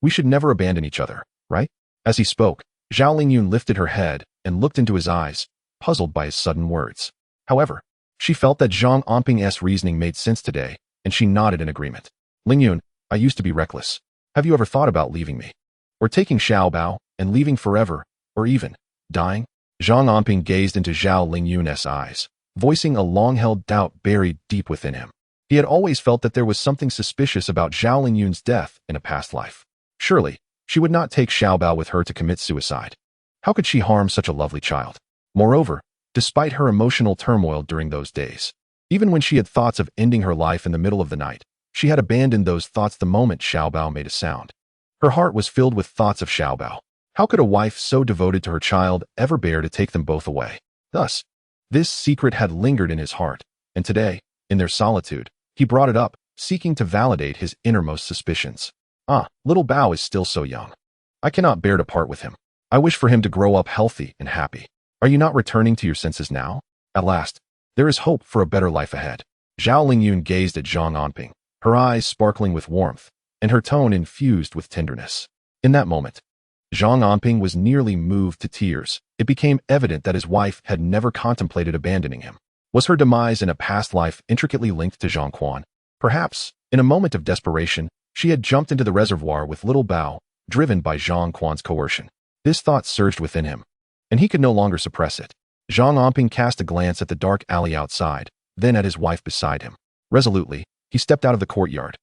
We should never abandon each other, right? As he spoke, Zhao Lingyun lifted her head and looked into his eyes, puzzled by his sudden words. However, she felt that Zhang Anping's reasoning made sense today, and she nodded in agreement. Lingyun, I used to be reckless. Have you ever thought about leaving me? Or taking Xiaobao and leaving forever, or even dying? Zhang Anping gazed into Zhao Lingyun's eyes, voicing a long-held doubt buried deep within him. He had always felt that there was something suspicious about Zhao Lingyun's death in a past life. Surely, she would not take Xiaobao with her to commit suicide. How could she harm such a lovely child? Moreover, despite her emotional turmoil during those days, even when she had thoughts of ending her life in the middle of the night, she had abandoned those thoughts the moment Xiaobao made a sound. Her heart was filled with thoughts of Xiaobao. How could a wife so devoted to her child ever bear to take them both away? Thus, this secret had lingered in his heart, and today, in their solitude, he brought it up, seeking to validate his innermost suspicions. Little Bao is still so young. I cannot bear to part with him. I wish for him to grow up healthy and happy. Are you not returning to your senses now? At last, there is hope for a better life ahead. Zhao Lingyun gazed at Zhang Anping, her eyes sparkling with warmth, and her tone infused with tenderness. In that moment, Zhang Anping was nearly moved to tears. It became evident that his wife had never contemplated abandoning him. Was her demise in a past life intricately linked to Zhang Quan? Perhaps, in a moment of desperation, she had jumped into the reservoir with little Bao, driven by Zhang Quan's coercion. This thought surged within him, and he could no longer suppress it. Zhang Anping cast a glance at the dark alley outside, then at his wife beside him. Resolutely, he stepped out of the courtyard,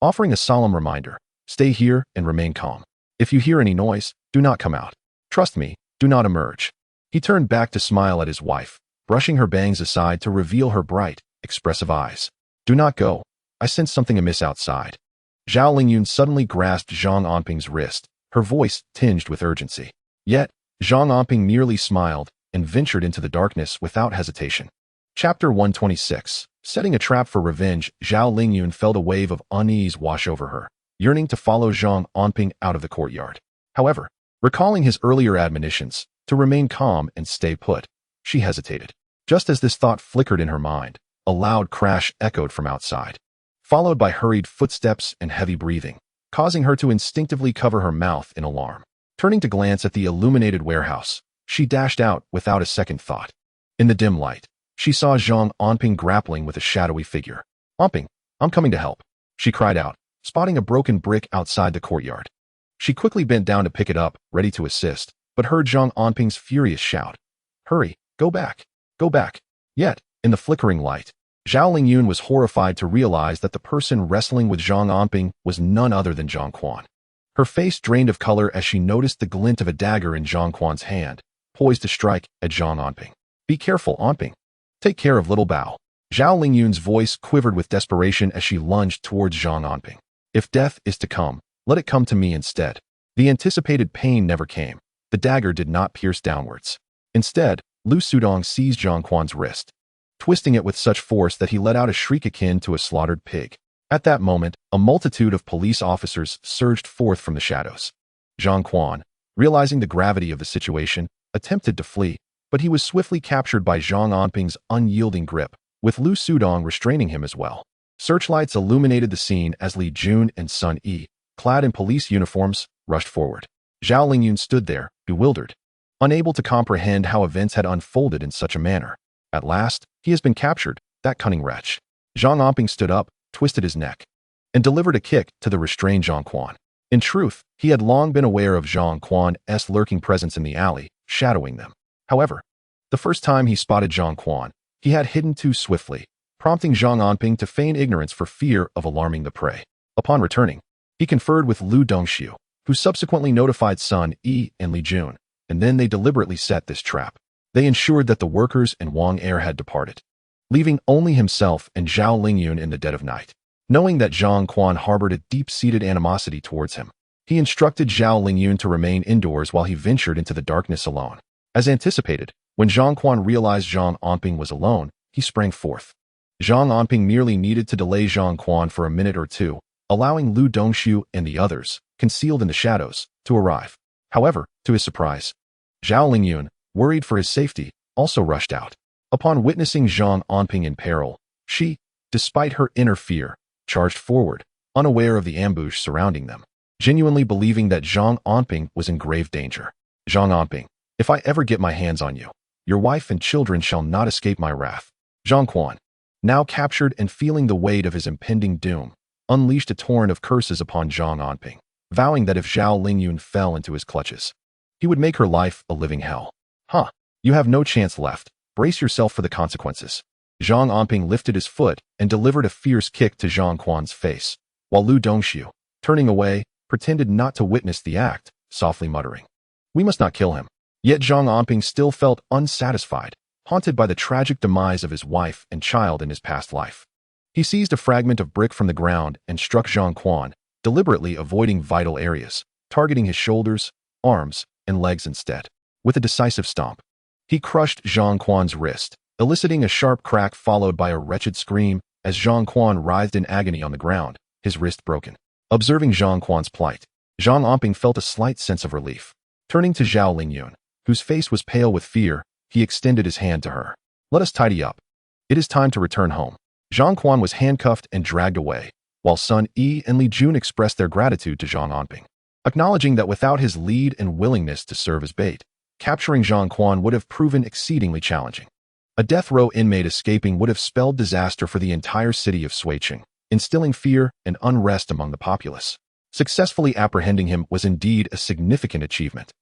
offering a solemn reminder: stay here and remain calm. If you hear any noise, do not come out. Trust me, do not emerge. He turned back to smile at his wife, brushing her bangs aside to reveal her bright, expressive eyes. Do not go. I sense something amiss outside. Zhao Lingyun suddenly grasped Zhang Anping's wrist, her voice tinged with urgency. Yet, Zhang Anping merely smiled and ventured into the darkness without hesitation. Chapter 126. Setting a trap for revenge, Zhao Lingyun felt a wave of unease wash over her, yearning to follow Zhang Anping out of the courtyard. However, recalling his earlier admonitions to remain calm and stay put, she hesitated. Just as this thought flickered in her mind, a loud crash echoed from outside, followed by hurried footsteps and heavy breathing, causing her to instinctively cover her mouth in alarm. Turning to glance at the illuminated warehouse, she dashed out without a second thought. In the dim light, she saw Zhang Anping grappling with a shadowy figure. "Anping, I'm coming to help," she cried out, spotting a broken brick outside the courtyard. She quickly bent down to pick it up, ready to assist, but heard Zhang Anping's furious shout. "Hurry, go back, go back." Yet, in the flickering light, Zhao Lingyun was horrified to realize that the person wrestling with Zhang Anping was none other than Zhang Quan. Her face drained of color as she noticed the glint of a dagger in Zhang Quan's hand, poised to strike at Zhang Anping. "Be careful, Anping. Take care of little Bao." Zhao Lingyun's voice quivered with desperation as she lunged towards Zhang Anping. "If death is to come, let it come to me instead." The anticipated pain never came. The dagger did not pierce downwards. Instead, Lu Sudong seized Zhang Quan's wrist, twisting it with such force that he let out a shriek akin to a slaughtered pig. At that moment, a multitude of police officers surged forth from the shadows. Zhang Quan, realizing the gravity of the situation, attempted to flee, but he was swiftly captured by Zhang Anping's unyielding grip, with Lu Sudong restraining him as well. Searchlights illuminated the scene as Li Jun and Sun Yi, clad in police uniforms, rushed forward. Zhao Lingyun stood there, bewildered, unable to comprehend how events had unfolded in such a manner. At last, he has been captured, that cunning wretch. Zhang Anping stood up, twisted his neck, and delivered a kick to the restrained Zhang Quan. In truth, he had long been aware of Zhang Quan's lurking presence in the alley, shadowing them. However, the first time he spotted Zhang Quan, he had hidden too swiftly, prompting Zhang Anping to feign ignorance for fear of alarming the prey. Upon returning, he conferred with Lu Dongxiu, who subsequently notified Sun Yi and Li Jun, and then they deliberately set this trap. They ensured that the workers and Wang Er had departed, leaving only himself and Zhao Lingyun in the dead of night. Knowing that Zhang Quan harbored a deep-seated animosity towards him, he instructed Zhao Lingyun to remain indoors while he ventured into the darkness alone. As anticipated, when Zhang Quan realized Zhang Anping was alone, he sprang forth. Zhang Anping merely needed to delay Zhang Quan for a minute or two, allowing Lu Dongxiu and the others, concealed in the shadows, to arrive. However, to his surprise, Zhao Lingyun, worried for his safety, also rushed out. Upon witnessing Zhang Anping in peril, she, despite her inner fear, charged forward, unaware of the ambush surrounding them, genuinely believing that Zhang Anping was in grave danger. "Zhang Anping, if I ever get my hands on you, your wife and children shall not escape my wrath." Zhang Quan, now captured and feeling the weight of his impending doom, unleashed a torrent of curses upon Zhang Anping, vowing that if Zhao Lingyun fell into his clutches, he would make her life a living hell. You have no chance left. Brace yourself for the consequences." Zhang Anping lifted his foot and delivered a fierce kick to Zhang Quan's face, while Lu Dongxiu, turning away, pretended not to witness the act, softly muttering, "We must not kill him." Yet Zhang Anping still felt unsatisfied, haunted by the tragic demise of his wife and child in his past life. He seized a fragment of brick from the ground and struck Zhang Quan, deliberately avoiding vital areas, targeting his shoulders, arms, and legs instead. With a decisive stomp, he crushed Zhang Quan's wrist, eliciting a sharp crack followed by a wretched scream as Zhang Quan writhed in agony on the ground, his wrist broken. Observing Zhang Quan's plight, Zhang Anping felt a slight sense of relief. Turning to Zhao Lingyun, whose face was pale with fear, he extended his hand to her. "Let us tidy up. It is time to return home." Zhang Quan was handcuffed and dragged away, while Sun Yi and Li Jun expressed their gratitude to Zhang Anping, acknowledging that without his lead and willingness to serve as bait, capturing Zhang Quan would have proven exceedingly challenging. A death row inmate escaping would have spelled disaster for the entire city of Suiqing, instilling fear and unrest among the populace. Successfully apprehending him was indeed a significant achievement.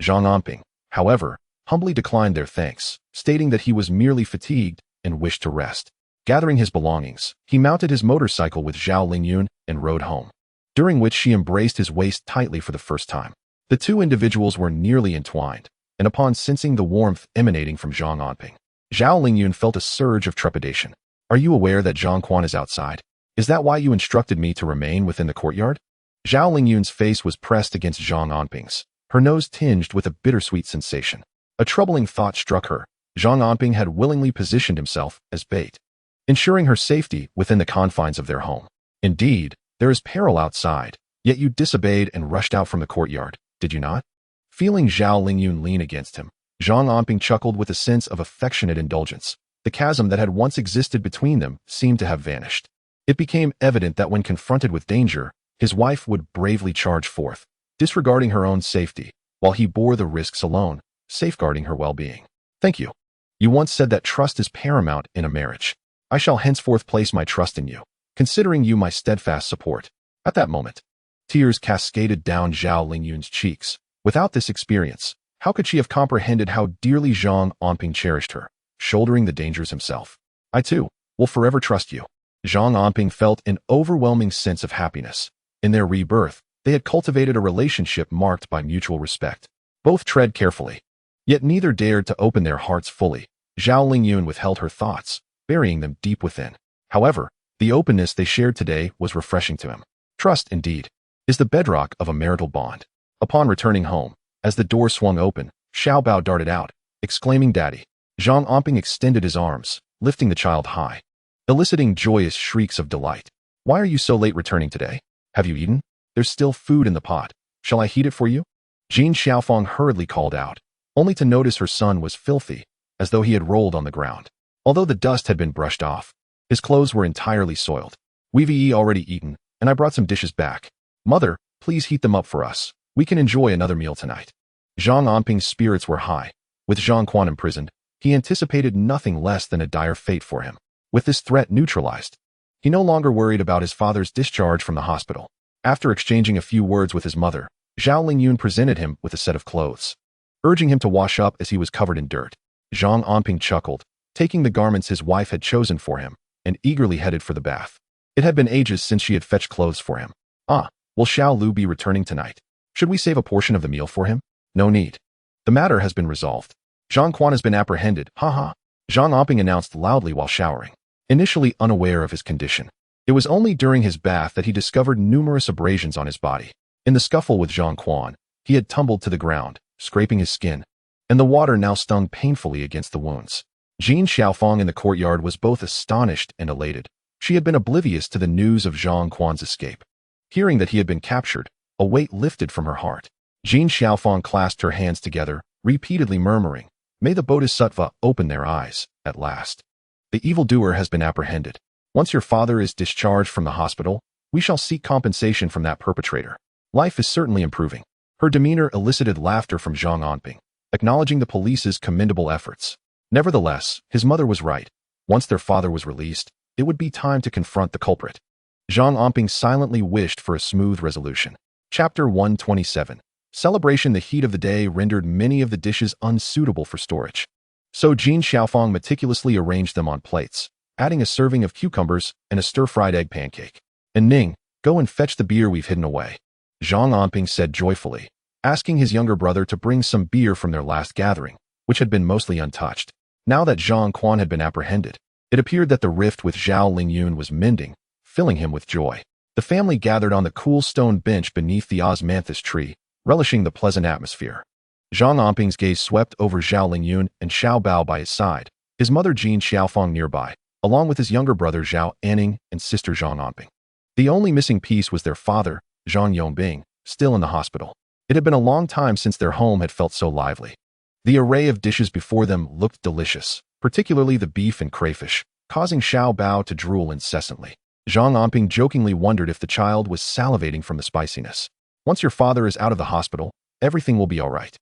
Zhang Anping, however, humbly declined their thanks, stating that he was merely fatigued and wished to rest. Gathering his belongings, he mounted his motorcycle with Zhao Lingyun and rode home, during which she embraced his waist tightly for the first time. The two individuals were nearly entwined, and upon sensing the warmth emanating from Zhang Anping, Zhao Lingyun felt a surge of trepidation. "Are you aware that Zhang Quan is outside? Is that why you instructed me to remain within the courtyard?" Zhao Lingyun's face was pressed against Zhang Anping's, her nose tinged with a bittersweet sensation. A troubling thought struck her. Zhang Anping had willingly positioned himself as bait, ensuring her safety within the confines of their home. "Indeed, there is peril outside, yet you disobeyed and rushed out from the courtyard, did you not?" Feeling Zhao Lingyun lean against him, Zhang Anping chuckled with a sense of affectionate indulgence. The chasm that had once existed between them seemed to have vanished. It became evident that when confronted with danger, his wife would bravely charge forth, disregarding her own safety, while he bore the risks alone, safeguarding her well-being. "Thank you. You once said that trust is paramount in a marriage. I shall henceforth place my trust in you, considering you my steadfast support." At that moment, tears cascaded down Zhao Lingyun's cheeks. Without this experience, how could she have comprehended how dearly Zhang Anping cherished her, shouldering the dangers himself? "I too will forever trust you." Zhang Anping felt an overwhelming sense of happiness. In their rebirth, they had cultivated a relationship marked by mutual respect. Both tread carefully, yet neither dared to open their hearts fully. Zhao Lingyun withheld her thoughts, burying them deep within. However, the openness they shared today was refreshing to him. Trust, indeed, is the bedrock of a marital bond. Upon returning home, as the door swung open, Xiao Bao darted out, exclaiming, "Daddy." Zhang Anping extended his arms, lifting the child high, eliciting joyous shrieks of delight. "Why are you so late returning today? Have you eaten? There's still food in the pot. Shall I heat it for you?" Jin Xiaofang hurriedly called out, only to notice her son was filthy, as though he had rolled on the ground. Although the dust had been brushed off, his clothes were entirely soiled. "We've already eaten, and I brought some dishes back. Mother, please heat them up for us. We can enjoy another meal tonight." Zhang Anping's spirits were high. With Zhang Quan imprisoned, he anticipated nothing less than a dire fate for him. With this threat neutralized, he no longer worried about his father's discharge from the hospital. After exchanging a few words with his mother, Zhao Lingyun presented him with a set of clothes, urging him to wash up as he was covered in dirt. Zhang Anping chuckled, taking the garments his wife had chosen for him, and eagerly headed for the bath. It had been ages since she had fetched clothes for him. "Ah, will Xiao Lu be returning tonight? Should we save a portion of the meal for him?" "No need. The matter has been resolved. Zhang Quan has been apprehended, haha," Zhang Anping announced loudly while showering. Initially unaware of his condition, it was only during his bath that he discovered numerous abrasions on his body. In the scuffle with Zhang Quan, he had tumbled to the ground, scraping his skin, and the water now stung painfully against the wounds. Jin Xiaofang in the courtyard was both astonished and elated. She had been oblivious to the news of Zhang Quan's escape. Hearing that he had been captured, a weight lifted from her heart. Jin Xiaofang clasped her hands together, repeatedly murmuring, "May the Bodhisattva open their eyes, at last. The evildoer has been apprehended. Once your father is discharged from the hospital, we shall seek compensation from that perpetrator. Life is certainly improving." Her demeanor elicited laughter from Zhang Anping, acknowledging the police's commendable efforts. Nevertheless, his mother was right. Once their father was released, it would be time to confront the culprit. Zhang Anping silently wished for a smooth resolution. Chapter 127. Celebration. The heat of the day rendered many of the dishes unsuitable for storage. So Jin Xiaofang meticulously arranged them on plates, adding a serving of cucumbers and a stir-fried egg pancake. And Ning, go and fetch the beer we've hidden away, Zhang Anping said joyfully, asking his younger brother to bring some beer from their last gathering, which had been mostly untouched. Now that Zhang Quan had been apprehended, it appeared that the rift with Zhao Lingyun was mending, filling him with joy. The family gathered on the cool stone bench beneath the osmanthus tree, relishing the pleasant atmosphere. Zhang Anping's gaze swept over Zhao Lingyun and Xiao Bao by his side, his mother Jin Xiaofang nearby, along with his younger brother Zhao Anning and sister Zhang Anping. The only missing piece was their father, Zhang Yongbing, still in the hospital. It had been a long time since their home had felt so lively. The array of dishes before them looked delicious, particularly the beef and crayfish, causing Xiao Bao to drool incessantly. Zhang Anping jokingly wondered if the child was salivating from the spiciness. Once your father is out of the hospital, everything will be all right.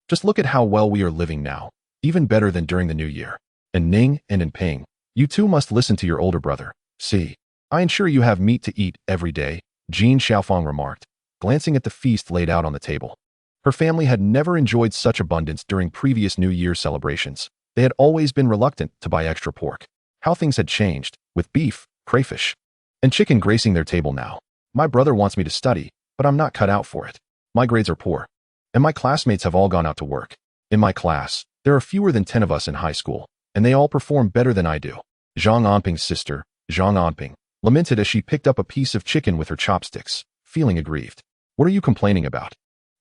Just look at how well we are living now, even better than during the New Year. And Ning and Anping, you two must listen to your older brother. See, I ensure you have meat to eat every day, Jin Xiaofang remarked, glancing at the feast laid out on the table. Her family had never enjoyed such abundance during previous New Year celebrations. They had always been reluctant to buy extra pork. How things had changed, with beef, crayfish, and chicken gracing their table now. My brother wants me to study, but I'm not cut out for it. My grades are poor, and my classmates have all gone out to work. In my class, there are fewer than 10 of us in high school, and they all perform better than I do. Zhang Anping's sister, Zhang Anping, lamented as she picked up a piece of chicken with her chopsticks, feeling aggrieved. What are you complaining about?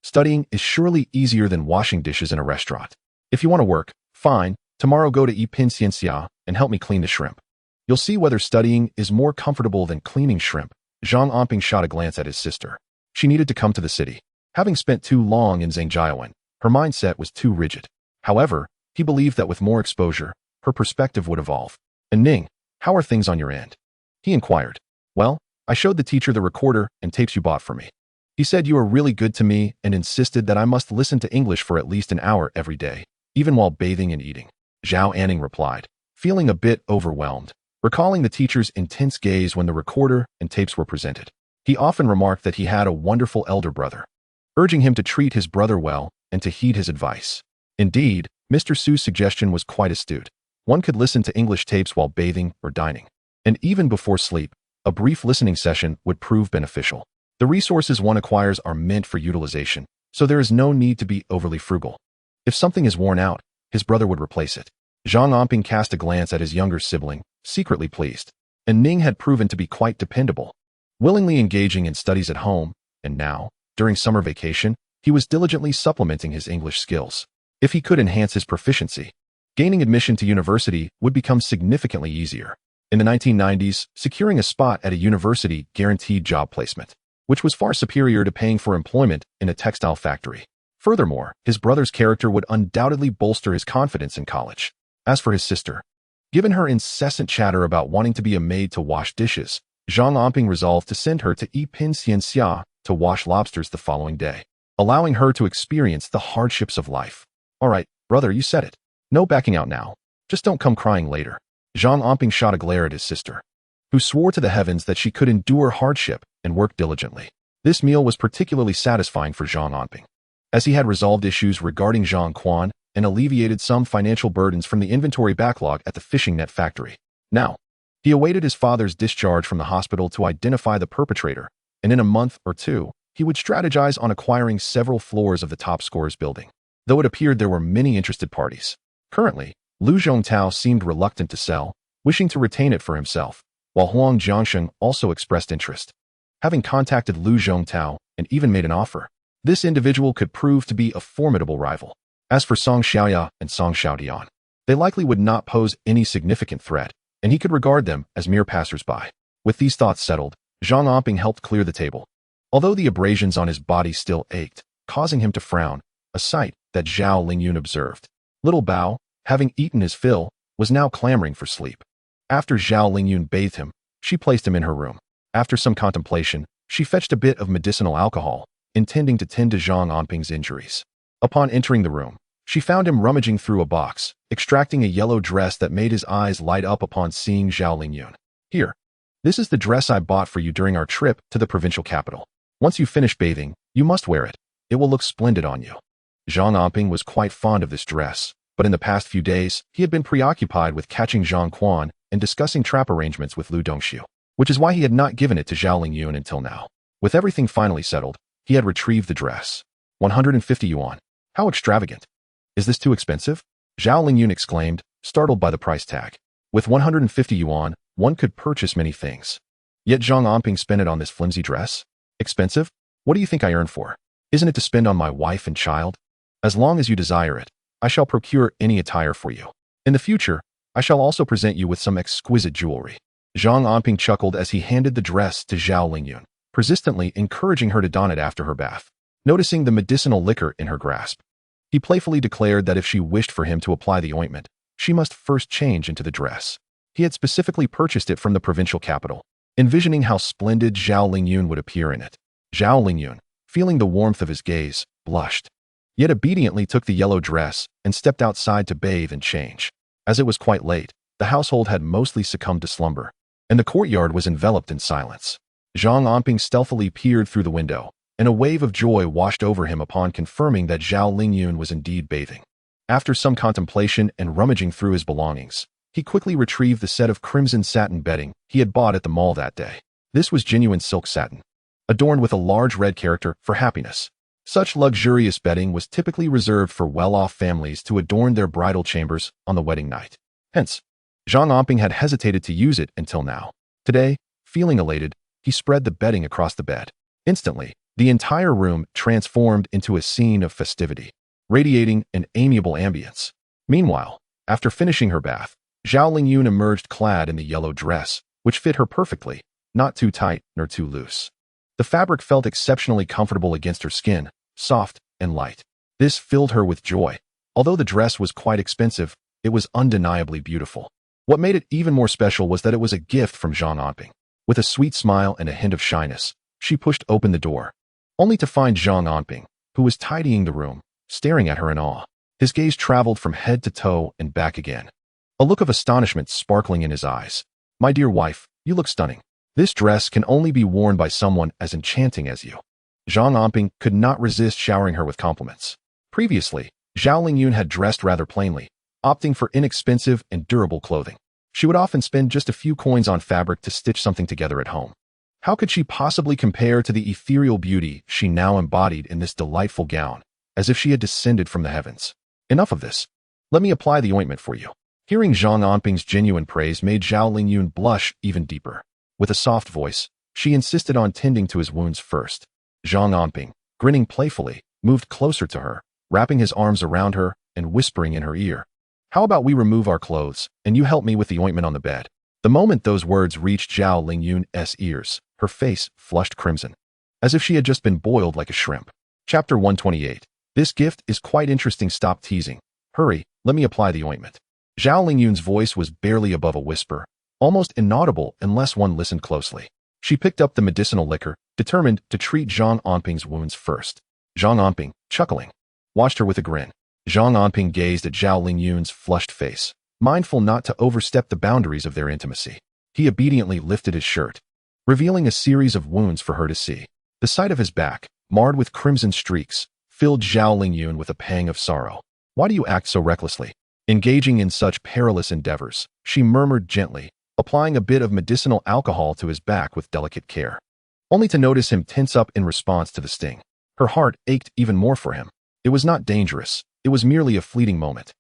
Studying is surely easier than washing dishes in a restaurant. If you want to work, fine, tomorrow go to Yipin Ciencia and help me clean the shrimp. You'll see whether studying is more comfortable than cleaning shrimp. Zhang Anping shot a glance at his sister. She needed to come to the city. Having spent too long in Zhangjiawan, her mindset was too rigid. However, he believed that with more exposure, her perspective would evolve. And Ning, how are things on your end? He inquired. Well, I showed the teacher the recorder and tapes you bought for me. He said you are really good to me and insisted that I must listen to English for at least an hour every day, even while bathing and eating. Zhao Anning replied, feeling a bit overwhelmed, recalling the teacher's intense gaze when the recorder and tapes were presented. He often remarked that he had a wonderful elder brother, urging him to treat his brother well and to heed his advice. Indeed, Mr. Su's suggestion was quite astute. One could listen to English tapes while bathing or dining. And even before sleep, a brief listening session would prove beneficial. The resources one acquires are meant for utilization, so there is no need to be overly frugal. If something is worn out, his brother would replace it. Zhang Anping cast a glance at his younger sibling, secretly pleased. And Ning had proven to be quite dependable, willingly engaging in studies at home, and now, during summer vacation, he was diligently supplementing his English skills. If he could enhance his proficiency, gaining admission to university would become significantly easier. In the 1990s, securing a spot at a university guaranteed job placement, which was far superior to paying for employment in a textile factory. Furthermore, his brother's character would undoubtedly bolster his confidence in college. As for his sister, given her incessant chatter about wanting to be a maid to wash dishes, Zhang Anping resolved to send her to Yipin Ciencia to wash lobsters the following day, allowing her to experience the hardships of life. All right, brother, you said it. No backing out now. Just don't come crying later. Zhang Anping shot a glare at his sister, who swore to the heavens that she could endure hardship and work diligently. This meal was particularly satisfying for Zhang Anping, as he had resolved issues regarding Zhang Quan and alleviated some financial burdens from the inventory backlog at the fishing net factory. Now, he awaited his father's discharge from the hospital to identify the perpetrator, and in a month or two, he would strategize on acquiring several floors of the top scorers building, though it appeared there were many interested parties. Currently, Lu Zhongtao seemed reluctant to sell, wishing to retain it for himself, while Huang Jiangsheng also expressed interest. Having contacted Lu Zhongtao and even made an offer, this individual could prove to be a formidable rival. As for Song Xiaoya and Song Xiaodian, they likely would not pose any significant threat, and he could regard them as mere passers-by. With these thoughts settled, Zhang Anping helped clear the table. Although the abrasions on his body still ached, causing him to frown, a sight that Zhao Lingyun observed. Little Bao, having eaten his fill, was now clamoring for sleep. After Zhao Lingyun bathed him, she placed him in her room. After some contemplation, she fetched a bit of medicinal alcohol, intending to tend to Zhang Anping's injuries. Upon entering the room, she found him rummaging through a box, extracting a yellow dress that made his eyes light up upon seeing Zhao Lingyun. Here, this is the dress I bought for you during our trip to the provincial capital. Once you finish bathing, you must wear it. It will look splendid on you. Zhang Anping was quite fond of this dress, But in the past few days, he had been preoccupied with catching Zhang Quan and discussing trap arrangements with Lu Dongxiu, which is why he had not given it to Zhao Lingyun until now. With everything finally settled, he had retrieved the dress. 150 yuan. How extravagant. Is this too expensive? Zhao Lingyun exclaimed, startled by the price tag. With 150 yuan, one could purchase many things. Yet Zhang Anping spent it on this flimsy dress? Expensive? What do you think I earn for? Isn't it to spend on my wife and child? As long as you desire it, I shall procure any attire for you. In the future, I shall also present you with some exquisite jewelry. Zhang Anping chuckled as he handed the dress to Zhao Lingyun, persistently encouraging her to don it after her bath. Noticing the medicinal liquor in her grasp, he playfully declared that if she wished for him to apply the ointment, she must first change into the dress. He had specifically purchased it from the provincial capital, envisioning how splendid Zhao Lingyun would appear in it. Zhao Lingyun, feeling the warmth of his gaze, blushed, yet obediently took the yellow dress and stepped outside to bathe and change. As it was quite late, the household had mostly succumbed to slumber, and the courtyard was enveloped in silence. Zhang Anping stealthily peered through the window, and a wave of joy washed over him upon confirming that Zhao Lingyun was indeed bathing. After some contemplation and rummaging through his belongings, he quickly retrieved the set of crimson satin bedding he had bought at the mall that day. This was genuine silk satin, adorned with a large red character for happiness. Such luxurious bedding was typically reserved for well-off families to adorn their bridal chambers on the wedding night. Hence, Zhang Anping had hesitated to use it until now. Today, feeling elated, he spread the bedding across the bed. Instantly, the entire room transformed into a scene of festivity, radiating an amiable ambience. Meanwhile, after finishing her bath, Zhao Lingyun emerged clad in the yellow dress, which fit her perfectly, not too tight nor too loose. The fabric felt exceptionally comfortable against her skin, soft and light. This filled her with joy. Although the dress was quite expensive, it was undeniably beautiful. What made it even more special was that it was a gift from Zhang Anping. With a sweet smile and a hint of shyness, she pushed open the door, only to find Zhang Anping, who was tidying the room, staring at her in awe. His gaze traveled from head to toe and back again, a look of astonishment sparkling in his eyes. My dear wife, you look stunning. This dress can only be worn by someone as enchanting as you. Zhang Anping could not resist showering her with compliments. Previously, Zhao Lingyun had dressed rather plainly, opting for inexpensive and durable clothing. She would often spend just a few coins on fabric to stitch something together at home. How could she possibly compare to the ethereal beauty she now embodied in this delightful gown, as if she had descended from the heavens? Enough of this. Let me apply the ointment for you. Hearing Zhang Anping's genuine praise made Zhao Lingyun blush even deeper. With a soft voice, she insisted on tending to his wounds first. Zhang Anping, grinning playfully, moved closer to her, wrapping his arms around her and whispering in her ear, "How about we remove our clothes, and you help me with the ointment on the bed?" The moment those words reached Zhao Lingyun's ears, her face flushed crimson, as if she had just been boiled like a shrimp. Chapter 128. This gift is quite interesting. Stop teasing. Hurry, let me apply the ointment. Zhao Lingyun's voice was barely above a whisper, almost inaudible unless one listened closely. She picked up the medicinal liquor, determined to treat Zhang Anping's wounds first. Zhang Anping, chuckling, watched her with a grin. Zhang Anping gazed at Zhao Lingyun's flushed face, mindful not to overstep the boundaries of their intimacy. He obediently lifted his shirt, revealing a series of wounds for her to see. The sight of his back, marred with crimson streaks, filled Zhao Lingyun with a pang of sorrow. Why do you act so recklessly? Engaging in such perilous endeavors, she murmured gently, applying a bit of medicinal alcohol to his back with delicate care, only to notice him tense up in response to the sting. Her heart ached even more for him. It was not dangerous, it was merely a fleeting moment.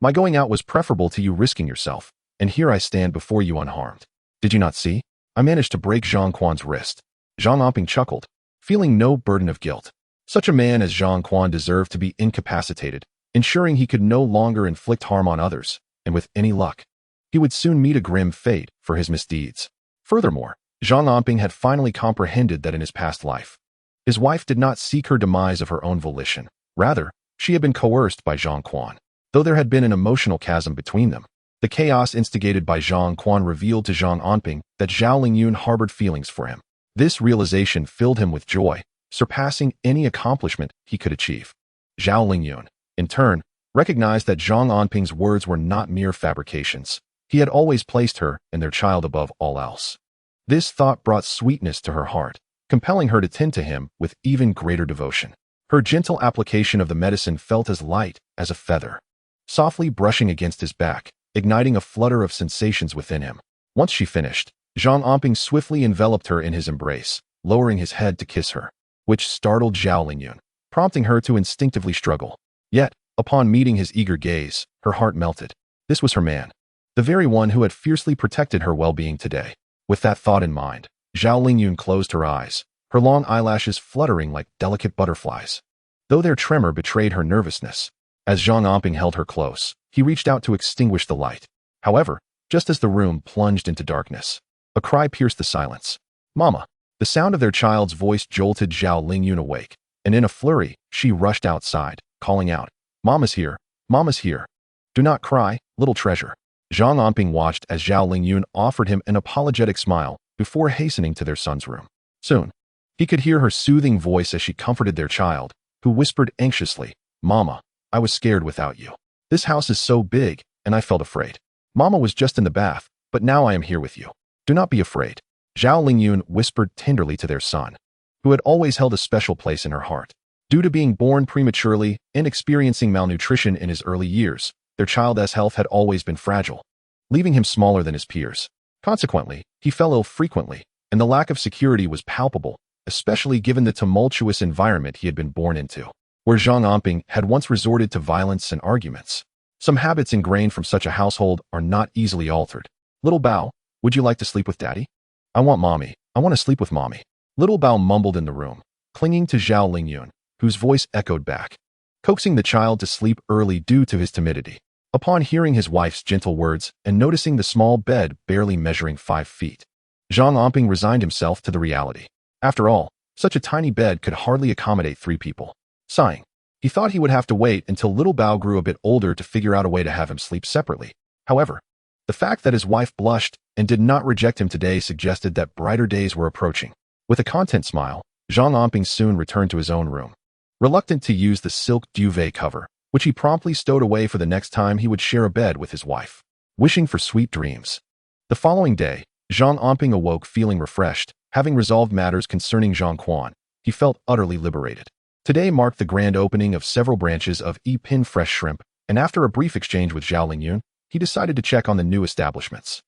My going out was preferable to you risking yourself, and here I stand before you unharmed. Did you not see? I managed to break Zhang Quan's wrist. Zhang Anping chuckled, feeling no burden of guilt. Such a man as Zhang Quan deserved to be incapacitated, ensuring he could no longer inflict harm on others, and with any luck, he would soon meet a grim fate for his misdeeds. Furthermore, Zhang Anping had finally comprehended that in his past life, his wife did not seek her demise of her own volition. Rather, she had been coerced by Zhang Quan. Though there had been an emotional chasm between them, the chaos instigated by Zhang Quan revealed to Zhang Anping that Zhao Lingyun harbored feelings for him. This realization filled him with joy, surpassing any accomplishment he could achieve. Zhao Lingyun, in turn, recognized that Zhang Anping's words were not mere fabrications. He had always placed her and their child above all else. This thought brought sweetness to her heart, compelling her to tend to him with even greater devotion. Her gentle application of the medicine felt as light as a feather, softly brushing against his back, igniting a flutter of sensations within him. Once she finished, Zhang Anping swiftly enveloped her in his embrace, lowering his head to kiss her, which startled Zhao Lingyun, prompting her to instinctively struggle. Yet, upon meeting his eager gaze, her heart melted. This was her man, the very one who had fiercely protected her well-being today. With that thought in mind, Zhao Lingyun closed her eyes, her long eyelashes fluttering like delicate butterflies, though their tremor betrayed her nervousness. As Zhang Anping held her close, he reached out to extinguish the light. However, just as the room plunged into darkness, a cry pierced the silence. "Mama!" The sound of their child's voice jolted Zhao Lingyun awake, and in a flurry, she rushed outside, calling out, "Mama's here! Mama's here! Do not cry, little treasure." Zhang Anping watched as Zhao Lingyun offered him an apologetic smile before hastening to their son's room. Soon, he could hear her soothing voice as she comforted their child, who whispered anxiously, "Mama, I was scared without you. This house is so big, and I felt afraid. Mama was just in the bath, but now I am here with you. Do not be afraid." Zhao Lingyun whispered tenderly to their son, who had always held a special place in her heart. Due to being born prematurely and experiencing malnutrition in his early years, their child's health had always been fragile, leaving him smaller than his peers. Consequently, he fell ill frequently, and the lack of security was palpable, especially given the tumultuous environment he had been born into, where Zhang Anping had once resorted to violence and arguments. Some habits ingrained from such a household are not easily altered. "Little Bao, would you like to sleep with Daddy?" "I want Mommy. I want to sleep with Mommy." Little Bao mumbled in the room, clinging to Zhao Lingyun, whose voice echoed back, coaxing the child to sleep early due to his timidity. Upon hearing his wife's gentle words and noticing the small bed barely measuring 5 feet, Zhang Anping resigned himself to the reality. After all, such a tiny bed could hardly accommodate 3 people. Sighing, he thought he would have to wait until little Bao grew a bit older to figure out a way to have him sleep separately. However, the fact that his wife blushed and did not reject him today suggested that brighter days were approaching. With a content smile, Zhang Anping soon returned to his own room, reluctant to use the silk duvet cover, which he promptly stowed away for the next time he would share a bed with his wife, wishing for sweet dreams. The following day, Zhang Anping awoke feeling refreshed. Having resolved matters concerning Zhang Quan, he felt utterly liberated. Today marked the grand opening of several branches of Pin Fresh Shrimp, and after a brief exchange with Zhao Lingyun, he decided to check on the new establishments.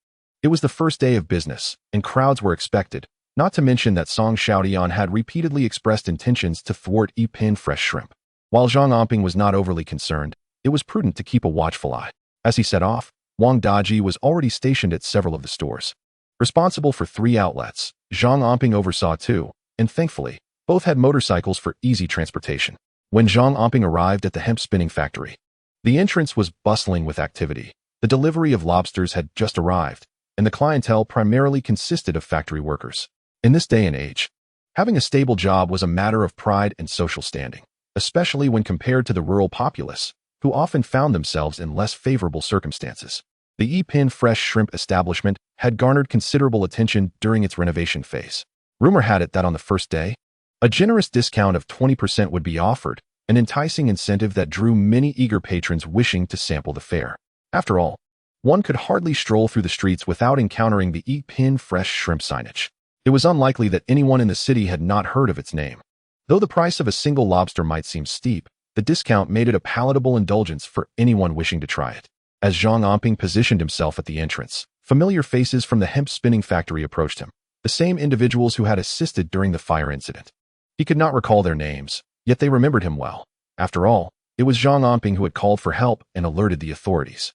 It was the first day of business, and crowds were expected, not to mention that Song Xiaodian had repeatedly expressed intentions to thwart Pin Fresh Shrimp. While Zhang Anping was not overly concerned, it was prudent to keep a watchful eye. As he set off, Wang Daji was already stationed at several of the stores. Responsible for 3 outlets, Zhang Anping oversaw 2, and thankfully, both had motorcycles for easy transportation. When Zhang Anping arrived at the hemp spinning factory, the entrance was bustling with activity. The delivery of lobsters had just arrived, and the clientele primarily consisted of factory workers. In this day and age, having a stable job was a matter of pride and social standing, especially when compared to the rural populace, who often found themselves in less favorable circumstances. The Pin Fresh Shrimp establishment had garnered considerable attention during its renovation phase. Rumor had it that on the first day, a generous discount of 20% would be offered, an enticing incentive that drew many eager patrons wishing to sample the fare. After all, one could hardly stroll through the streets without encountering the Pin Fresh Shrimp signage. It was unlikely that anyone in the city had not heard of its name. Though the price of a single lobster might seem steep, the discount made it a palatable indulgence for anyone wishing to try it. As Zhang Anping positioned himself at the entrance, familiar faces from the hemp spinning factory approached him, the same individuals who had assisted during the fire incident. He could not recall their names, yet they remembered him well. After all, it was Zhang Anping who had called for help and alerted the authorities.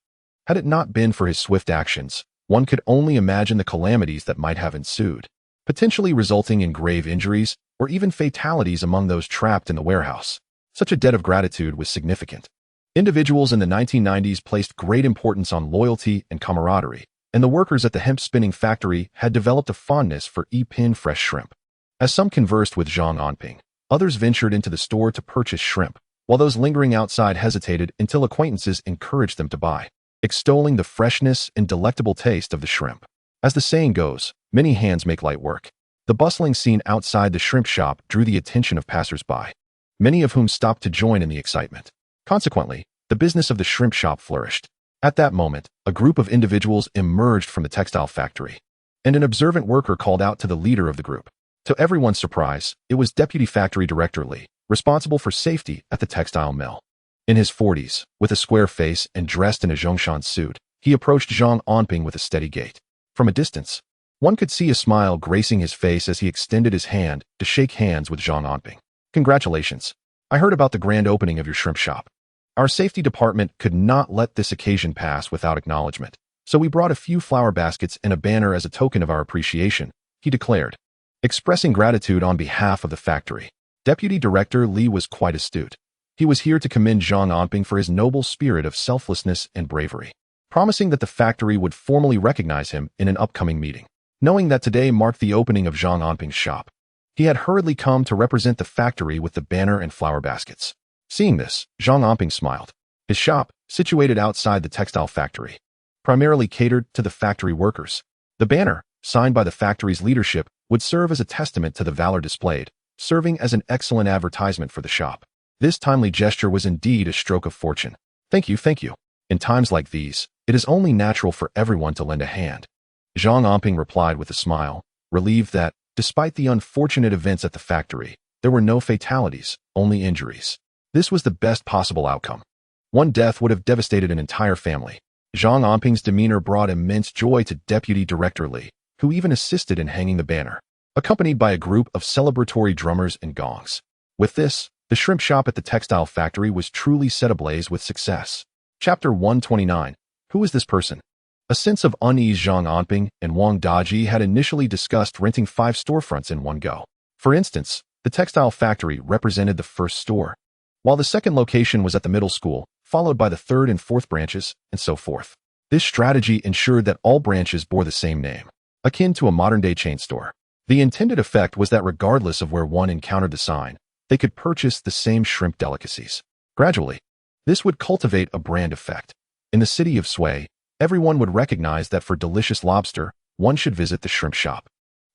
Had it not been for his swift actions, one could only imagine the calamities that might have ensued, potentially resulting in grave injuries or even fatalities among those trapped in the warehouse. Such a debt of gratitude was significant. Individuals in the 1990s placed great importance on loyalty and camaraderie, and the workers at the hemp spinning factory had developed a fondness for Pin Fresh Shrimp. As some conversed with Zhang Anping, others ventured into the store to purchase shrimp, while those lingering outside hesitated until acquaintances encouraged them to buy, extolling the freshness and delectable taste of the shrimp. As the saying goes, many hands make light work. The bustling scene outside the shrimp shop drew the attention of passers-by, many of whom stopped to join in the excitement. Consequently, the business of the shrimp shop flourished. At that moment, a group of individuals emerged from the textile factory, and an observant worker called out to the leader of the group. To everyone's surprise, it was Deputy Factory Director Li, responsible for safety at the textile mill. In his 40s, with a square face and dressed in a Zhongshan suit, he approached Zhang Anping with a steady gait. From a distance, one could see a smile gracing his face as he extended his hand to shake hands with Zhang Anping. Congratulations. I heard about the grand opening of your shrimp shop. Our safety department could not let this occasion pass without acknowledgement, so we brought a few flower baskets and a banner as a token of our appreciation, he declared. Expressing gratitude on behalf of the factory, Deputy Director Li was quite astute. He was here to commend Zhang Anping for his noble spirit of selflessness and bravery, promising that the factory would formally recognize him in an upcoming meeting. Knowing that today marked the opening of Zhang Anping's shop, he had hurriedly come to represent the factory with the banner and flower baskets. Seeing this, Zhang Anping smiled. His shop, situated outside the textile factory, primarily catered to the factory workers. The banner, signed by the factory's leadership, would serve as a testament to the valor displayed, serving as an excellent advertisement for the shop. This timely gesture was indeed a stroke of fortune. Thank you, thank you. In times like these, it is only natural for everyone to lend a hand. Zhang Anping replied with a smile, relieved that, despite the unfortunate events at the factory, there were no fatalities, only injuries. This was the best possible outcome. One death would have devastated an entire family. Zhang Anping's demeanor brought immense joy to Deputy Director Li, who even assisted in hanging the banner, accompanied by a group of celebratory drummers and gongs. With this, the shrimp shop at the textile factory was truly set ablaze with success. Chapter 129. Who is this person? A sense of unease. Zhang Anping and Wang Daji had initially discussed renting 5 storefronts in one go. For instance, the textile factory represented the first store, while the second location was at the middle school, followed by the third and fourth branches, and so forth. This strategy ensured that all branches bore the same name, akin to a modern-day chain store. The intended effect was that regardless of where one encountered the sign, they could purchase the same shrimp delicacies. Gradually, this would cultivate a brand effect. In the city of Sui, everyone would recognize that for delicious lobster, one should visit the shrimp shop.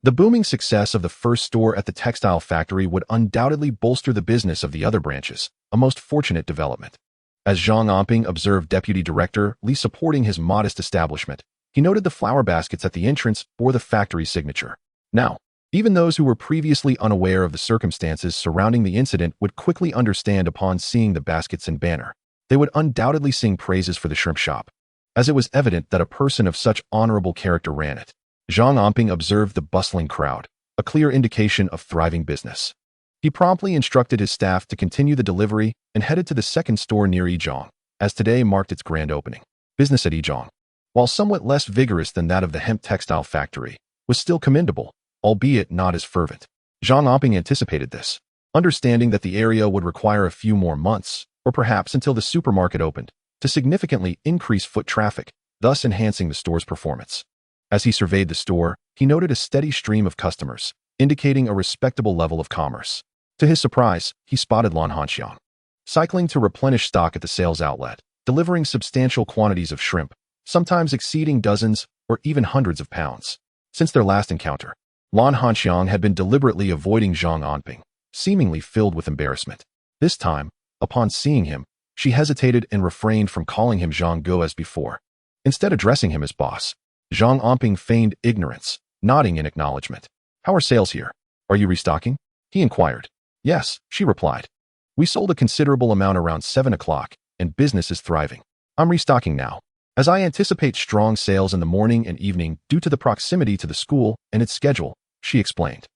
The booming success of the first store at the textile factory would undoubtedly bolster the business of the other branches, a most fortunate development. As Zhang Anping observed Deputy Director Li supporting his modest establishment, he noted the flower baskets at the entrance bore the factory's signature. Now, even those who were previously unaware of the circumstances surrounding the incident would quickly understand upon seeing the baskets and banner. They would undoubtedly sing praises for the shrimp shop, as it was evident that a person of such honorable character ran it. Zhang Anping observed the bustling crowd, a clear indication of thriving business. He promptly instructed his staff to continue the delivery and headed to the second store near Yizhong, as today marked its grand opening. Business at Yizhong, while somewhat less vigorous than that of the hemp textile factory, was still commendable, albeit not as fervent. Zhang Anping anticipated this, understanding that the area would require a few more months, or perhaps until the supermarket opened, to significantly increase foot traffic, thus enhancing the store's performance. As he surveyed the store, he noted a steady stream of customers, indicating a respectable level of commerce. To his surprise, he spotted Lan Hanxiang cycling to replenish stock at the sales outlet, delivering substantial quantities of shrimp, sometimes exceeding dozens or even hundreds of pounds. Since their last encounter, Lan Hanxiang had been deliberately avoiding Zhang Anping, seemingly filled with embarrassment. This time, upon seeing him, she hesitated and refrained from calling him Zhang Guo as before, instead addressing him as boss. Zhang Anping feigned ignorance, nodding in acknowledgement. How are sales here? Are you restocking? He inquired. Yes, she replied. We sold a considerable amount around 7 o'clock, and business is thriving. I'm restocking now, as I anticipate strong sales in the morning and evening due to the proximity to the school and its schedule, she explained.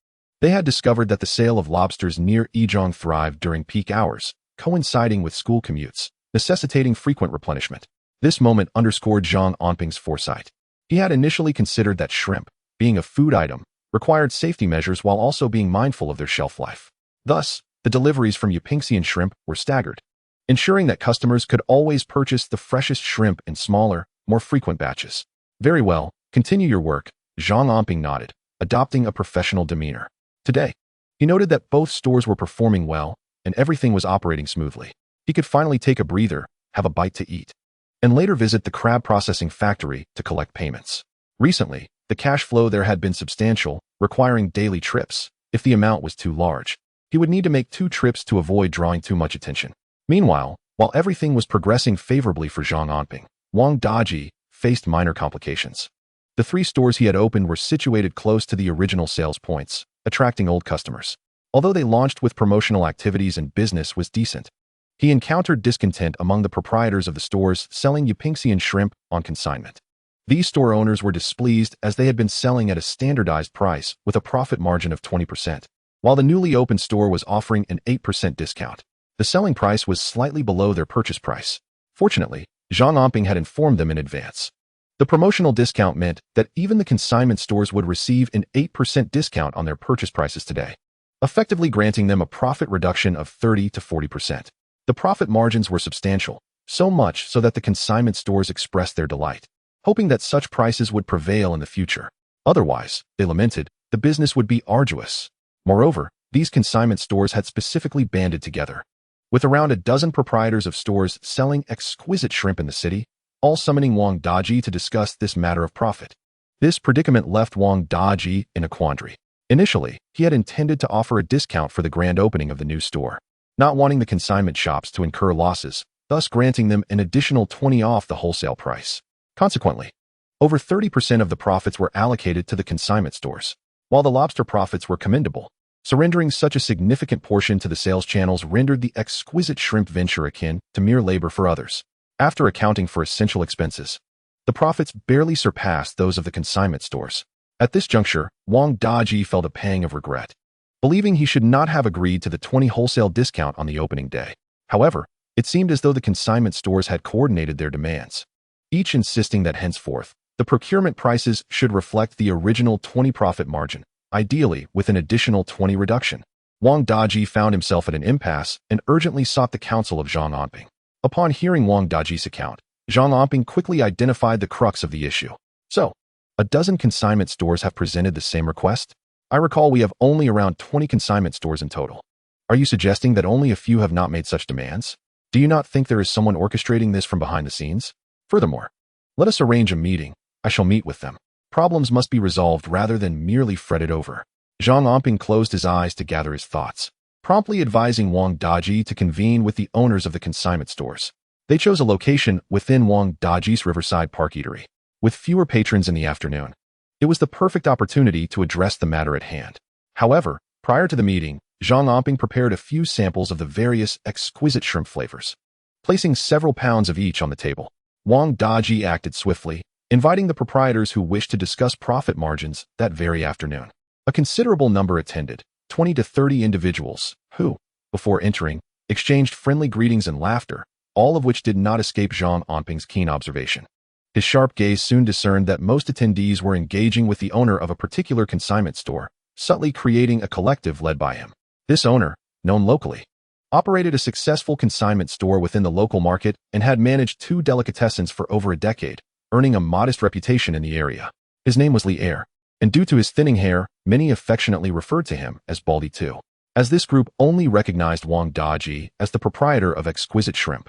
They had discovered that the sale of lobsters near Yizhong thrived during peak hours, coinciding with school commutes, necessitating frequent replenishment. This moment underscored Zhang Anping's foresight. He had initially considered that shrimp, being a food item, required safety measures while also being mindful of their shelf life. Thus, the deliveries from Yupingxian shrimp were staggered, ensuring that customers could always purchase the freshest shrimp in smaller, more frequent batches. Very well, continue your work, Zhang Anping nodded, adopting a professional demeanor. Today, he noted that both stores were performing well and everything was operating smoothly. He could finally take a breather, have a bite to eat, and later visit the crab processing factory to collect payments. Recently, the cash flow there had been substantial, requiring daily trips. If the amount was too large, he would need to make 2 trips to avoid drawing too much attention. Meanwhile, while everything was progressing favorably for Zhang Anping, Wang Daji faced minor complications. The 3 stores he had opened were situated close to the original sales points, attracting old customers. Although they launched with promotional activities and business was decent, he encountered discontent among the proprietors of the stores selling Yupingxian shrimp on consignment. These store owners were displeased as they had been selling at a standardized price with a profit margin of 20%, while the newly opened store was offering an 8% discount. The selling price was slightly below their purchase price. Fortunately, Zhang Anping had informed them in advance. The promotional discount meant that even the consignment stores would receive an 8% discount on their purchase prices today, effectively granting them a profit reduction of 30 to 40%. The profit margins were substantial, so much so that the consignment stores expressed their delight, hoping that such prices would prevail in the future. Otherwise, they lamented, the business would be arduous. Moreover, these consignment stores had specifically banded together, with around a dozen proprietors of stores selling exquisite shrimp in the city, all summoning Wang Daji to discuss this matter of profit. This predicament left Wang Daji in a quandary. Initially, he had intended to offer a discount for the grand opening of the new store, not wanting the consignment shops to incur losses, thus granting them an additional 20% off the wholesale price. Consequently, over 30% of the profits were allocated to the consignment stores. While the lobster profits were commendable, surrendering such a significant portion to the sales channels rendered the exquisite shrimp venture akin to mere labor for others. After accounting for essential expenses, the profits barely surpassed those of the consignment stores. At this juncture, Wang Daji felt a pang of regret, believing he should not have agreed to the 20% wholesale discount on the opening day. However, it seemed as though the consignment stores had coordinated their demands, each insisting that henceforth, the procurement prices should reflect the original 20% profit margin, ideally with an additional 20% reduction. Wang Daji found himself at an impasse and urgently sought the counsel of Zhang Anping. Upon hearing Wang Daji's account, Zhang Anping quickly identified the crux of the issue. So, a dozen consignment stores have presented the same request? I recall we have only around 20 consignment stores in total. Are you suggesting that only a few have not made such demands? Do you not think there is someone orchestrating this from behind the scenes? Furthermore, let us arrange a meeting. I shall meet with them. Problems must be resolved rather than merely fretted over. Zhang Anping closed his eyes to gather his thoughts, promptly advising Wang Daji to convene with the owners of the consignment stores. They chose a location within Wang Daji's Riverside Park Eatery, with fewer patrons in the afternoon. It was the perfect opportunity to address the matter at hand. However, prior to the meeting, Zhang Anping prepared a few samples of the various exquisite shrimp flavors. Placing several pounds of each on the table, Wang Daji acted swiftly, inviting the proprietors who wished to discuss profit margins that very afternoon. A considerable number attended, 20 to 30 individuals, who, before entering, exchanged friendly greetings and laughter, all of which did not escape Zhang Anping's keen observation. His sharp gaze soon discerned that most attendees were engaging with the owner of a particular consignment store, subtly creating a collective led by him. This owner, known locally, operated a successful consignment store within the local market and had managed 2 delicatessens for over a decade, earning a modest reputation in the area. His name was Li Er, and due to his thinning hair, many affectionately referred to him as Baldy too. As this group only recognized Wang Daji as the proprietor of exquisite shrimp,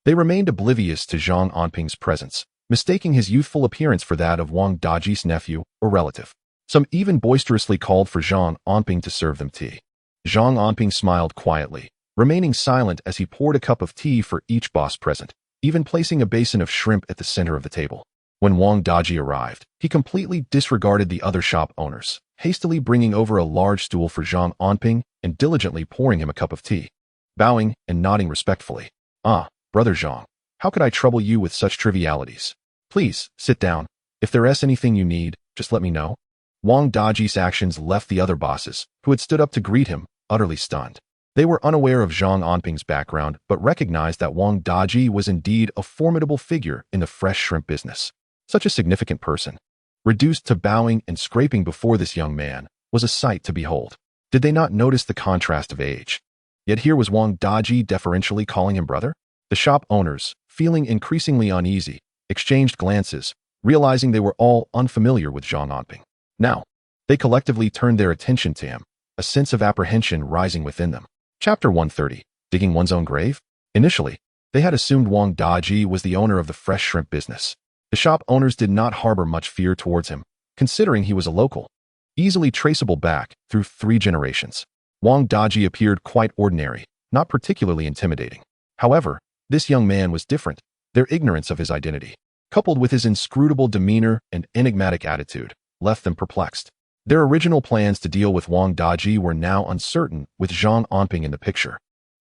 they remained oblivious to Zhang Anping's presence, mistaking his youthful appearance for that of Wang Daji's nephew or relative. Some even boisterously called for Zhang Anping to serve them tea. Zhang Anping smiled quietly, remaining silent as he poured a cup of tea for each boss present, even placing a basin of shrimp at the center of the table. When Wang Daji arrived, he completely disregarded the other shop owners, hastily bringing over a large stool for Zhang Anping and diligently pouring him a cup of tea. Bowing and nodding respectfully. "Ah, Brother Zhang, how could I trouble you with such trivialities? Please, sit down. If there is anything you need, just let me know." Wang Daji's actions left the other bosses, who had stood up to greet him, utterly stunned. They were unaware of Zhang Anping's background, but recognized that Wang Daji was indeed a formidable figure in the fresh shrimp business. Such a significant person, reduced to bowing and scraping before this young man, was a sight to behold. Did they not notice the contrast of age? Yet here was Wang Daji deferentially calling him brother? The shop owners, feeling increasingly uneasy, exchanged glances, realizing they were all unfamiliar with Zhang Anping. Now, they collectively turned their attention to him, a sense of apprehension rising within them. Chapter 130, Digging One's Own Grave? Initially, they had assumed Wang Daji was the owner of the fresh shrimp business. The shop owners did not harbor much fear towards him, considering he was a local, easily traceable back through 3 generations. Wang Daji appeared quite ordinary, not particularly intimidating. However, this young man was different. Their ignorance of his identity, coupled with his inscrutable demeanor and enigmatic attitude, left them perplexed. Their original plans to deal with Wang Daji were now uncertain with Zhang Anping in the picture.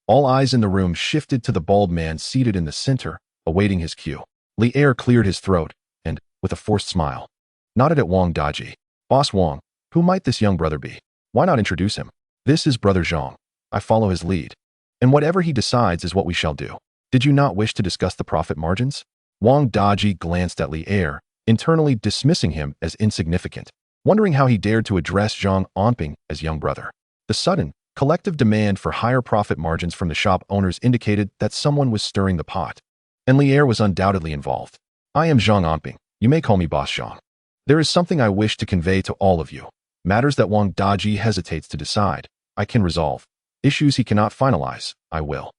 All eyes in the room shifted to the bald man seated in the center, awaiting his cue. Li Er cleared his throat and, with a forced smile, nodded at Wang Daji. Boss Wang, who might this young brother be? Why not introduce him? This is Brother Zhang. I follow his lead. And whatever he decides is what we shall do. Did you not wish to discuss the profit margins? Wang Daji glanced at Li Er, internally dismissing him as insignificant, wondering how he dared to address Zhang Anping as young brother. The sudden, collective demand for higher profit margins from the shop owners indicated that someone was stirring the pot. And Li Er was undoubtedly involved. I am Zhang Anping. You may call me Boss Zhang. There is something I wish to convey to all of you. Matters that Wang Daji hesitates to decide, I can resolve. Issues he cannot finalize, I will.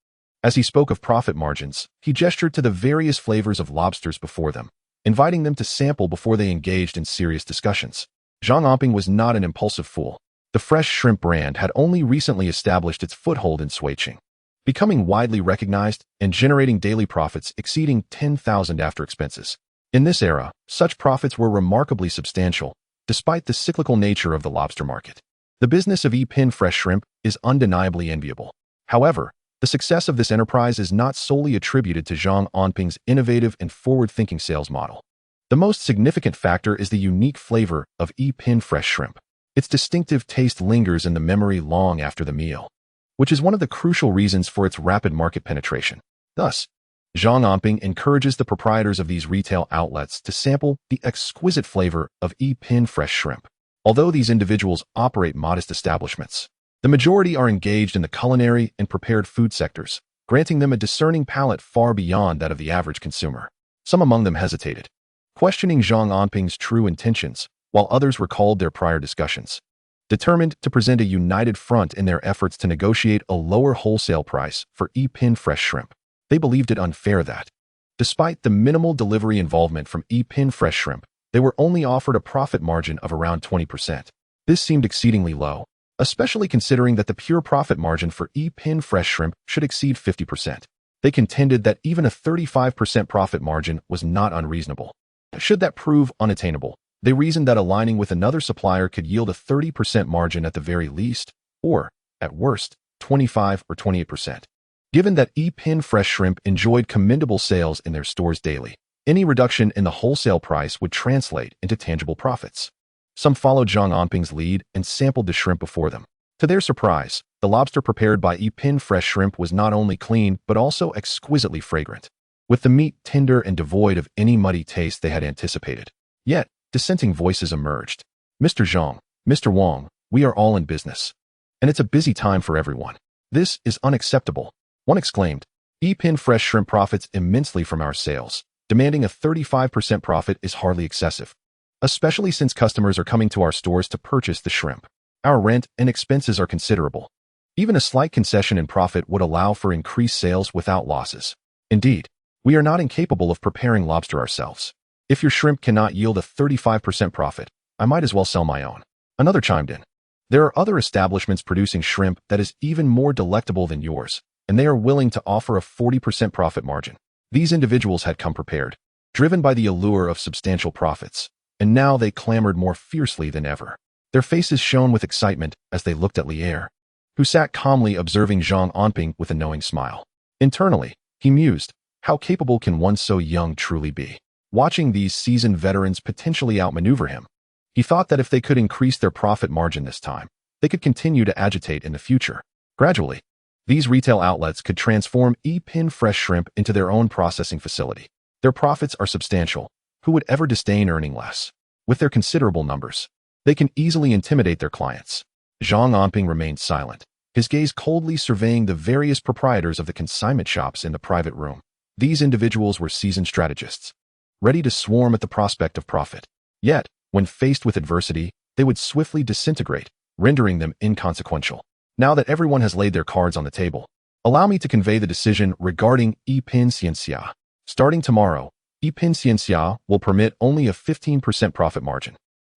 As he spoke of profit margins, he gestured to the various flavors of lobsters before them, inviting them to sample before they engaged in serious discussions. Zhang Anping was not an impulsive fool. The fresh shrimp brand had only recently established its foothold in Suiqing, becoming widely recognized and generating daily profits exceeding 10,000 after expenses. In this era, such profits were remarkably substantial, despite the cyclical nature of the lobster market. The business of Epin fresh shrimp is undeniably enviable. However, the success of this enterprise is not solely attributed to Zhang Anping's innovative and forward-thinking sales model. The most significant factor is the unique flavor of Epin fresh shrimp. Its distinctive taste lingers in the memory long after the meal, which is one of the crucial reasons for its rapid market penetration. Thus, Zhang Anping encourages the proprietors of these retail outlets to sample the exquisite flavor of Epin fresh shrimp. Although these individuals operate modest establishments, the majority are engaged in the culinary and prepared food sectors, granting them a discerning palate far beyond that of the average consumer. Some among them hesitated, questioning Zhang Anping's true intentions, while others recalled their prior discussions, determined to present a united front in their efforts to negotiate a lower wholesale price for Epin fresh shrimp. They believed it unfair that, despite the minimal delivery involvement from Epin fresh shrimp, they were only offered a profit margin of around 20%. This seemed exceedingly low, especially considering that the pure profit margin for Epin fresh shrimp should exceed 50%. They contended that even a 35% profit margin was not unreasonable. Should that prove unattainable, they reasoned that aligning with another supplier could yield a 30% margin at the very least, or, at worst, 25 or 28%. Given that Epin fresh shrimp enjoyed commendable sales in their stores daily, any reduction in the wholesale price would translate into tangible profits. Some followed Zhang Anping's lead and sampled the shrimp before them. To their surprise, the lobster prepared by Epin fresh shrimp was not only clean but also exquisitely fragrant, with the meat tender and devoid of any muddy taste they had anticipated. Yet, dissenting voices emerged. Mr. Zhang, Mr. Wang, we are all in business. And it's a busy time for everyone. This is unacceptable. One exclaimed. Epin fresh shrimp profits immensely from our sales. Demanding a 35% profit is hardly excessive, especially since customers are coming to our stores to purchase the shrimp. Our rent and expenses are considerable. Even a slight concession in profit would allow for increased sales without losses. Indeed, we are not incapable of preparing lobster ourselves. If your shrimp cannot yield a 35% profit, I might as well sell my own. Another chimed in. There are other establishments producing shrimp that is even more delectable than yours, and they are willing to offer a 40% profit margin. These individuals had come prepared, driven by the allure of substantial profits, and now they clamored more fiercely than ever. Their faces shone with excitement as they looked at Li Er, who sat calmly observing Zhang Anping with a knowing smile. Internally, he mused, how capable can one so young truly be? Watching these seasoned veterans potentially outmaneuver him, he thought that if they could increase their profit margin this time, they could continue to agitate in the future. Gradually, these retail outlets could transform Epin fresh shrimp into their own processing facility. Their profits are substantial. Who would ever disdain earning less? With their considerable numbers, they can easily intimidate their clients. Zhang Anping remained silent, his gaze coldly surveying the various proprietors of the consignment shops in the private room. These individuals were seasoned strategists, ready to swarm at the prospect of profit. Yet, when faced with adversity, they would swiftly disintegrate, rendering them inconsequential. Now that everyone has laid their cards on the table, allow me to convey the decision regarding Epin Ciencia. Starting tomorrow, Epin Ciencia will permit only a 15% profit margin,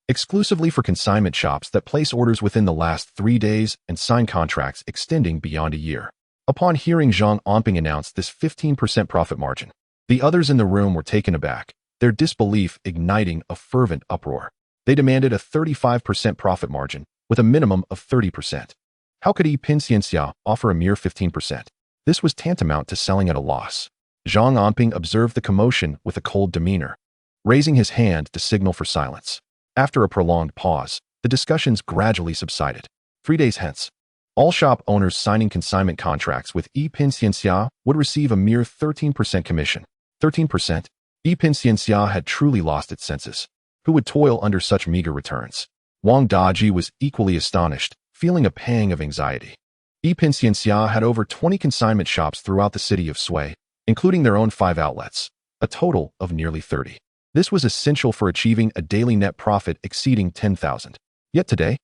exclusively for consignment shops that place orders within the last 3 days and sign contracts extending beyond a year. Upon hearing Zhang Anping announce this 15% profit margin, the others in the room were taken aback, their disbelief igniting a fervent uproar. They demanded a 35% profit margin with a minimum of 30%. How could Epin Ciencia offer a mere 15%? This was tantamount to selling at a loss. Zhang Anping observed the commotion with a cold demeanor, raising his hand to signal for silence. After a prolonged pause, the discussions gradually subsided. 3 days hence, all shop owners signing consignment contracts with Pin would receive a mere 13% commission. 13%? Pin had truly lost its senses. Who would toil under such meager returns? Wang Daji was equally astonished, feeling a pang of anxiety. Pin had over 20 consignment shops throughout the city of Sui, including their own 5 outlets, a total of nearly 30. This was essential for achieving a daily net profit exceeding 10,000. Yet today,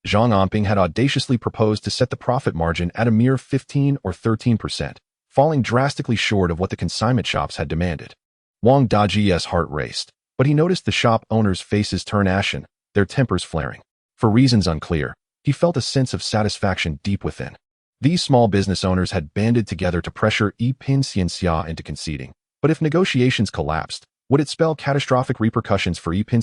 Zhang Anping had audaciously proposed to set the profit margin at a mere 15 or 13%, falling drastically short of what the consignment shops had demanded. Wang Daji's heart raced, but he noticed the shop owners' faces turn ashen, their tempers flaring. For reasons unclear, he felt a sense of satisfaction deep within. These small business owners had banded together to pressure Pin into conceding. But if negotiations collapsed, would it spell catastrophic repercussions for Pin?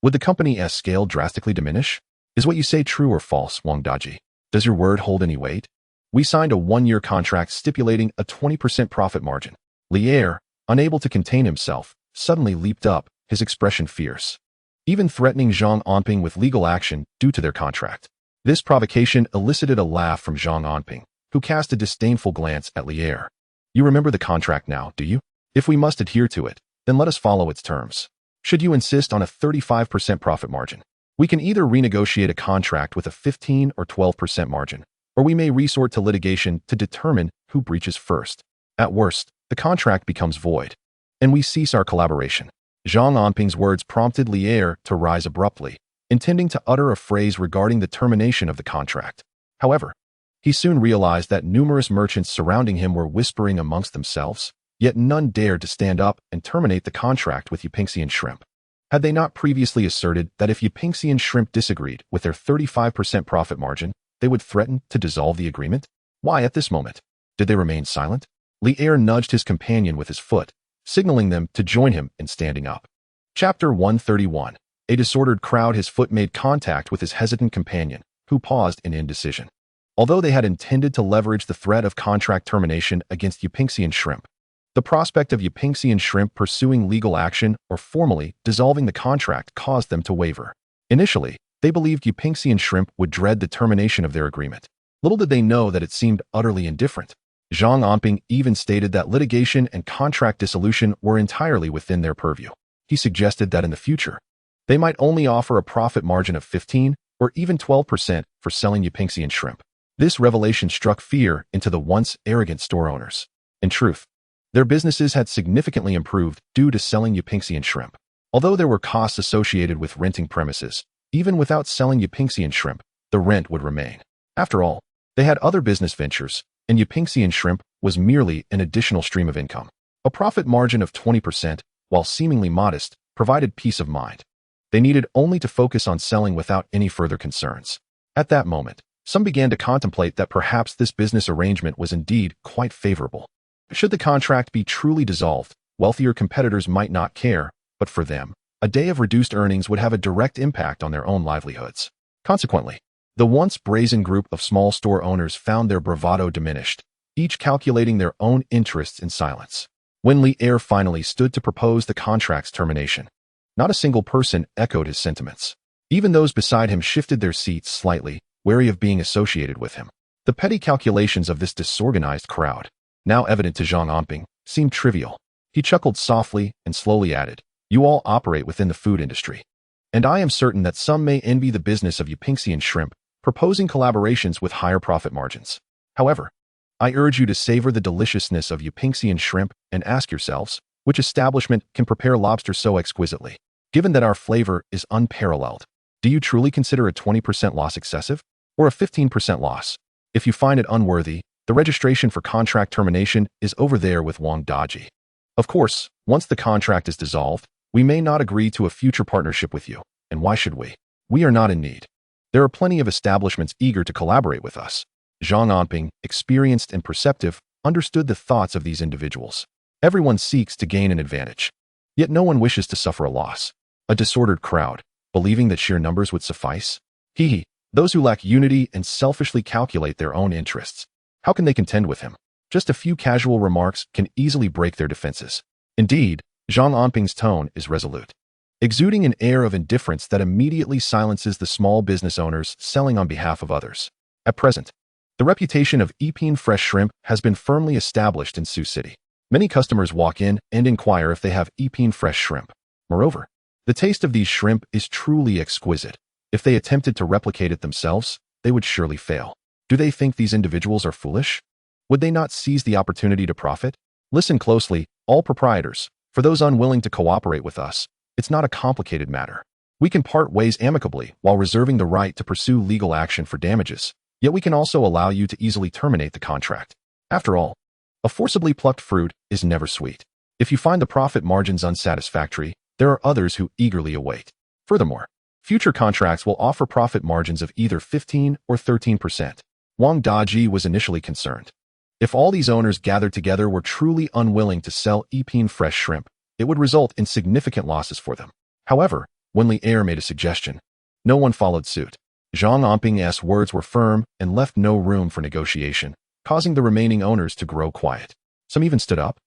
Would the company's scale drastically diminish? Is what you say true or false, Wang Daji? Does your word hold any weight? We signed a 1-year contract stipulating a 20% profit margin. Lier, unable to contain himself, suddenly leaped up, his expression fierce, even threatening Zhang Anping with legal action due to their contract. This provocation elicited a laugh from Zhang Anping, who cast a disdainful glance at Lier. You remember the contract now, do you? If we must adhere to it, then let us follow its terms. Should you insist on a 35% profit margin, we can either renegotiate a contract with a 15 or 12% margin, or we may resort to litigation to determine who breaches first. At worst, the contract becomes void, and we cease our collaboration. Zhang Anping's words prompted Lier to rise abruptly, intending to utter a phrase regarding the termination of the contract. However, he soon realized that numerous merchants surrounding him were whispering amongst themselves, yet none dared to stand up and terminate the contract with Yupingxian Shrimp. Had they not previously asserted that if Yupingxian Shrimp disagreed with their 35% profit margin, they would threaten to dissolve the agreement? Why at this moment did they remain silent? Lier nudged his companion with his foot, signaling them to join him in standing up. Chapter 131. A disordered crowd. His foot made contact with his hesitant companion, who paused in indecision. Although they had intended to leverage the threat of contract termination against Yupingxian Shrimp, the prospect of Yupingxian Shrimp pursuing legal action or formally dissolving the contract caused them to waver. Initially, they believed Yupingxian Shrimp would dread the termination of their agreement. Little did they know that it seemed utterly indifferent. Zhang Anping even stated that litigation and contract dissolution were entirely within their purview. He suggested that in the future, they might only offer a profit margin of 15 or even 12% for selling Yupingxian Shrimp. This revelation struck fear into the once arrogant store owners. In truth, their businesses had significantly improved due to selling Yupingxian Shrimp. Although there were costs associated with renting premises, even without selling Yupingxian Shrimp, the rent would remain. After all, they had other business ventures, and Yupingxian Shrimp was merely an additional stream of income. A profit margin of 20%, while seemingly modest, provided peace of mind. They needed only to focus on selling without any further concerns. At that moment, some began to contemplate that perhaps this business arrangement was indeed quite favorable. Should the contract be truly dissolved, wealthier competitors might not care, but for them, a day of reduced earnings would have a direct impact on their own livelihoods. Consequently, the once brazen group of small store owners found their bravado diminished, each calculating their own interests in silence. When Lier finally stood to propose the contract's termination, not a single person echoed his sentiments. Even those beside him shifted their seats slightly, wary of being associated with him. The petty calculations of this disorganized crowd, now evident to Zhang Anping, seemed trivial. He chuckled softly and slowly added, "You all operate within the food industry, and I am certain that some may envy the business of Yupingxian Shrimp, proposing collaborations with higher profit margins. However, I urge you to savor the deliciousness of Yupingxian Shrimp and ask yourselves, which establishment can prepare lobster so exquisitely? Given that our flavor is unparalleled, do you truly consider a 20% loss excessive? Or a 15% loss? If you find it unworthy, the registration for contract termination is over there with Wang Daji. Of course, once the contract is dissolved, we may not agree to a future partnership with you, and why should we? We are not in need. There are plenty of establishments eager to collaborate with us." Zhang Anping, experienced and perceptive, understood the thoughts of these individuals. Everyone seeks to gain an advantage, yet no one wishes to suffer a loss. A disordered crowd, believing that sheer numbers would suffice? Those who lack unity and selfishly calculate their own interests. How can they contend with him? Just a few casual remarks can easily break their defenses. Indeed, Zhang Anping's tone is resolute, exuding an air of indifference that immediately silences the small business owners selling on behalf of others. At present, the reputation of Atonement fresh shrimp has been firmly established in Sioux City. Many customers walk in and inquire if they have Atonement fresh shrimp. Moreover, the taste of these shrimp is truly exquisite. If they attempted to replicate it themselves, they would surely fail. Do they think these individuals are foolish? Would they not seize the opportunity to profit? Listen closely, all proprietors. For those unwilling to cooperate with us, it's not a complicated matter. We can part ways amicably while reserving the right to pursue legal action for damages, yet we can also allow you to easily terminate the contract. After all, a forcibly plucked fruit is never sweet. If you find the profit margins unsatisfactory, there are others who eagerly await. Furthermore, future contracts will offer profit margins of either 15 or 13%. Wang Daji was initially concerned. If all these owners gathered together were truly unwilling to sell Atonement fresh shrimp, it would result in significant losses for them. However, when Li Er made a suggestion, no one followed suit. Zhang Anping's words were firm and left no room for negotiation, causing the remaining owners to grow quiet. Some even stood up,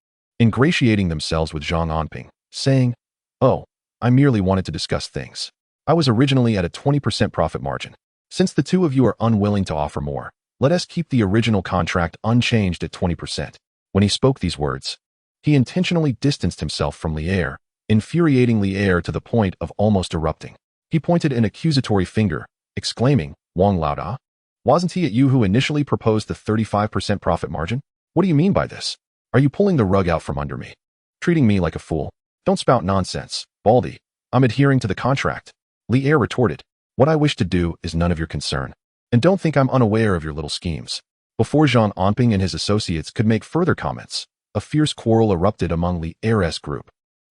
ingratiating themselves with Zhang Anping, saying, "Oh, I merely wanted to discuss things. I was originally at a 20% profit margin. Since the two of you are unwilling to offer more, let us keep the original contract unchanged at 20%. When he spoke these words, he intentionally distanced himself from Li Er, infuriating Li Er to the point of almost erupting. He pointed an accusatory finger, exclaiming, "Wang Laoda, wasn't he at you who initially proposed the 35% profit margin? What do you mean by this? Are you pulling the rug out from under me? Treating me like a fool? Don't spout nonsense, Baldy. I'm adhering to the contract." Li Er retorted, "What I wish to do is none of your concern. And don't think I'm unaware of your little schemes." Before Zhang Anping and his associates could make further comments, a fierce quarrel erupted among Li Er's group.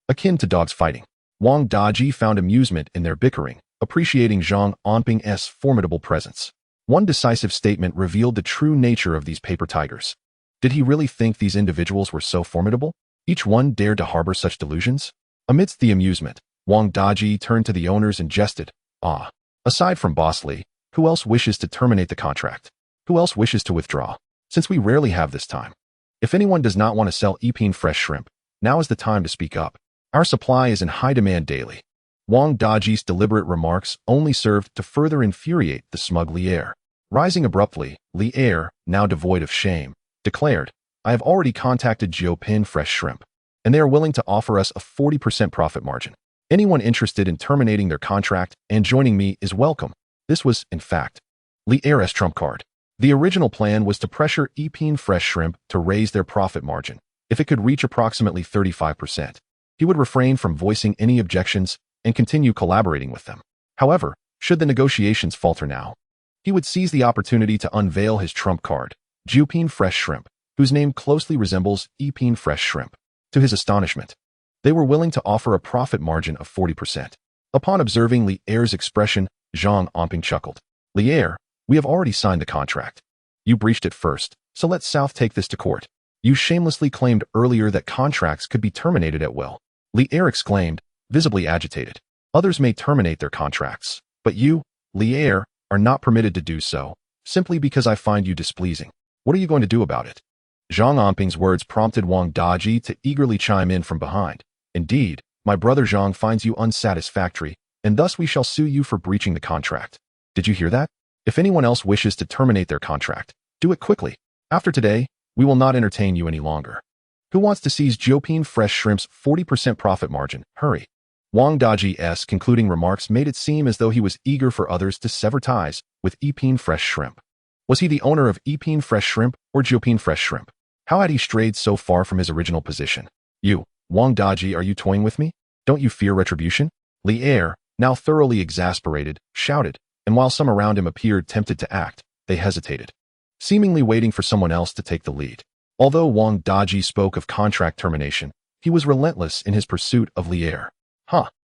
Akin to dogs fighting, Wang Daji found amusement in their bickering, appreciating Zhang Anping's formidable presence. One decisive statement revealed the true nature of these paper tigers. Did he really think these individuals were so formidable? Each one dared to harbor such delusions? Amidst the amusement, Wang Daji turned to the owners and jested, "Ah, aside from Boss Li, who else wishes to terminate the contract? Who else wishes to withdraw? Since we rarely have this time. If anyone does not want to sell Atonement fresh shrimp, now is the time to speak up. Our supply is in high demand daily." Wang Daji's deliberate remarks only served to further infuriate the smug Li Er. Rising abruptly, Li Er, now devoid of shame, declared, "I have already contacted Atonement fresh shrimp, and they are willing to offer us a 40% profit margin. Anyone interested in terminating their contract and joining me is welcome." This was, in fact, Li Er's trump card. The original plan was to pressure Atonement fresh shrimp to raise their profit margin. If it could reach approximately 35%, he would refrain from voicing any objections and continue collaborating with them. However, should the negotiations falter now, he would seize the opportunity to unveil his trump card, Atonement fresh shrimp, whose name closely resembles Atonement fresh shrimp. To his astonishment, they were willing to offer a profit margin of 40%. Upon observing Li Er's expression, Zhang Anping chuckled. "Li Er, we have already signed the contract. You breached it first, so let South take this to court. You shamelessly claimed earlier that contracts could be terminated at will." Li Er exclaimed, visibly agitated. "Others may terminate their contracts, but you, Li Er, are not permitted to do so, simply because I find you displeasing. What are you going to do about it?" Zhang Anping's words prompted Wang Daji to eagerly chime in from behind. "Indeed, my brother Zhang finds you unsatisfactory, and thus we shall sue you for breaching the contract. Did you hear that? If anyone else wishes to terminate their contract, do it quickly. After today, we will not entertain you any longer. Who wants to seize Atonement fresh shrimp's 40% profit margin? Hurry." Wang Daji's concluding remarks made it seem as though he was eager for others to sever ties with Atonement fresh shrimp. Was he the owner of Atonement fresh shrimp or Atonement fresh shrimp? How had he strayed so far from his original position? "You, Wang Daji, are you toying with me? Don't you fear retribution?" Li Er, now thoroughly exasperated, shouted, and while some around him appeared tempted to act, they hesitated, seemingly waiting for someone else to take the lead. Although Wang Daji spoke of contract termination, he was relentless in his pursuit of Li Er.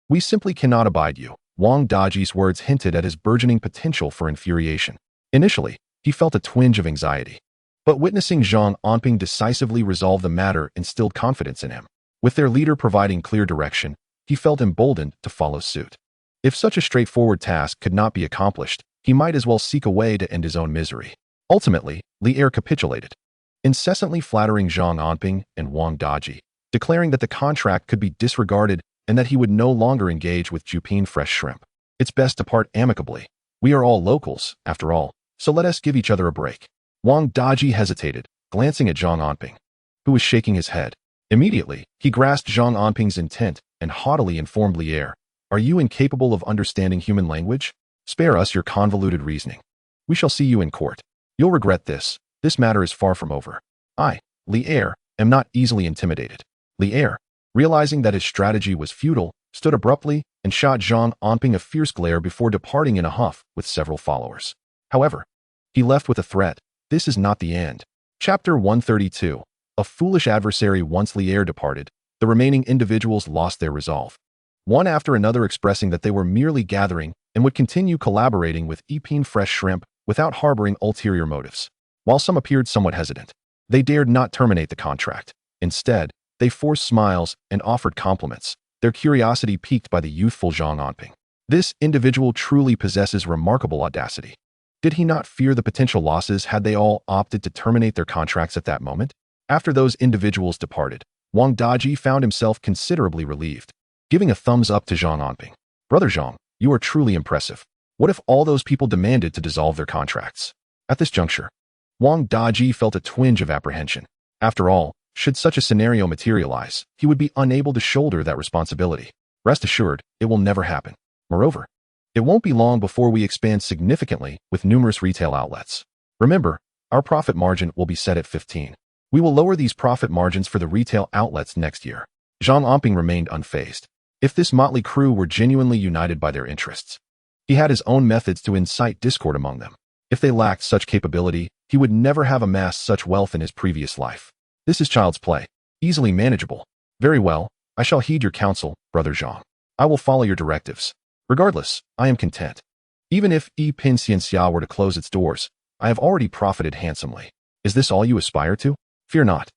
We simply cannot abide you." Wang Daji's words hinted at his burgeoning potential for infuriation. Initially, he felt a twinge of anxiety, but witnessing Zhang Anping decisively resolve the matter instilled confidence in him. With their leader providing clear direction, he felt emboldened to follow suit. If such a straightforward task could not be accomplished, he might as well seek a way to end his own misery. Ultimately, Li Er capitulated. incessantly flattering Zhang Anping and Wang Daji, declaring that the contract could be disregarded and that he would no longer engage with Jupin Fresh Shrimp. It's best to part amicably. We are all locals, after all, so let us give each other a break. Wang Daji hesitated, glancing at Zhang Anping, who was shaking his head. Immediately, he grasped Zhang Anping's intent and haughtily informed Li Er, "Are you incapable of understanding human language? Spare us your convoluted reasoning. We shall see you in court. You'll regret this. This matter is far from over. I, Li Er, am not easily intimidated." Li Er, realizing that his strategy was futile, stood abruptly and shot Zhang Anping a fierce glare before departing in a huff with several followers. However, he left with a threat. This is not the end. Chapter 132. A foolish adversary. Once Li Er departed, the remaining individuals lost their resolve, one after another expressing that they were merely gathering and would continue collaborating with Jupin Fresh Shrimp without harboring ulterior motives. While some appeared somewhat hesitant, they dared not terminate the contract. Instead, they forced smiles and offered compliments, their curiosity piqued by the youthful Zhang Anping. This individual truly possesses remarkable audacity. Did he not fear the potential losses had they all opted to terminate their contracts at that moment? After those individuals departed, Wang Daji found himself considerably relieved, giving a thumbs up to Zhang Anping. "Brother Zhang, you are truly impressive. What if all those people demanded to dissolve their contracts?" At this juncture, Wang Daji felt a twinge of apprehension. After all, should such a scenario materialize, he would be unable to shoulder that responsibility. Rest assured, it will never happen. Moreover, it won't be long before we expand significantly with numerous retail outlets. Remember, our profit margin will be set at 15. We will lower these profit margins for the retail outlets next year. Zhang Anping remained unfazed. If this motley crew were genuinely united by their interests, he had his own methods to incite discord among them. If they lacked such capability, he would never have amassed such wealth in his previous life. This is child's play, easily manageable. Very well, I shall heed your counsel, Brother Zhang. I will follow your directives. Regardless, I am content. Even if Jupin Xianxia were to close its doors, I have already profited handsomely. Is this all you aspire to? Fear not.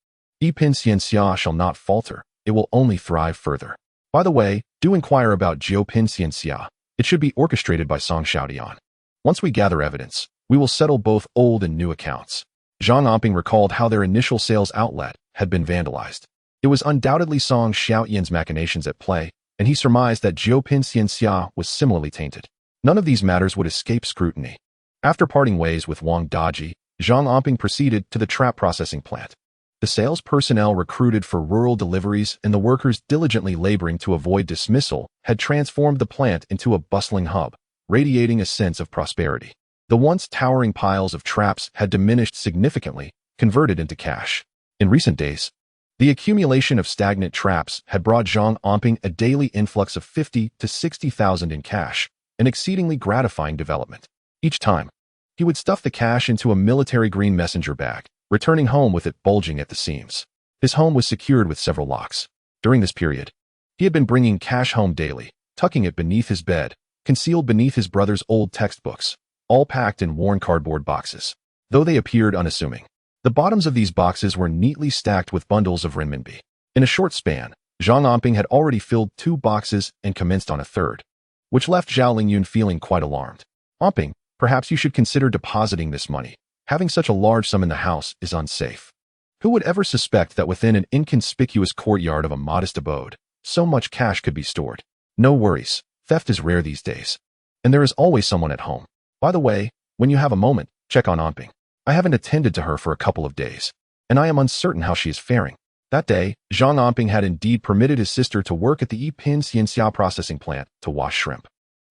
Jupin Xianxia shall not falter. It will only thrive further. By the way, do inquire about Jupin Xianxia. It should be orchestrated by Song Xiaodian. Once we gather evidence, we will settle both old and new accounts. Zhang Anping recalled how their initial sales outlet had been vandalized. It was undoubtedly Song Xiaoyan's machinations at play, and he surmised that Jupin Xianxia was similarly tainted. None of these matters would escape scrutiny. After parting ways with Wang Daji, Zhang Anping proceeded to the trap processing plant. The sales personnel recruited for rural deliveries and the workers diligently laboring to avoid dismissal had transformed the plant into a bustling hub, radiating a sense of prosperity. The once towering piles of traps had diminished significantly, converted into cash. In recent days, the accumulation of stagnant traps had brought Zhang Anping a daily influx of 50 to 60,000 in cash, an exceedingly gratifying development. Each time, he would stuff the cash into a military green messenger bag, returning home with it bulging at the seams. His home was secured with several locks. During this period, he had been bringing cash home daily, tucking it beneath his bed, concealed beneath his brother's old textbooks, all packed in worn cardboard boxes. Though they appeared unassuming, the bottoms of these boxes were neatly stacked with bundles of renminbi. In a short span, Zhang Anping had already filled 2 boxes and commenced on a third, which left Zhao Lingyun feeling quite alarmed. "Anping, perhaps you should consider depositing this money. Having such a large sum in the house is unsafe. Who would ever suspect that within an inconspicuous courtyard of a modest abode, so much cash could be stored? No worries, theft is rare these days, and there is always someone at home. By the way, when you have a moment, check on Anping. I haven't attended to her for a couple of days, and I am uncertain how she is faring." That day, Zhang Anping had indeed permitted his sister to work at the Jupin Xianxia processing plant to wash shrimp.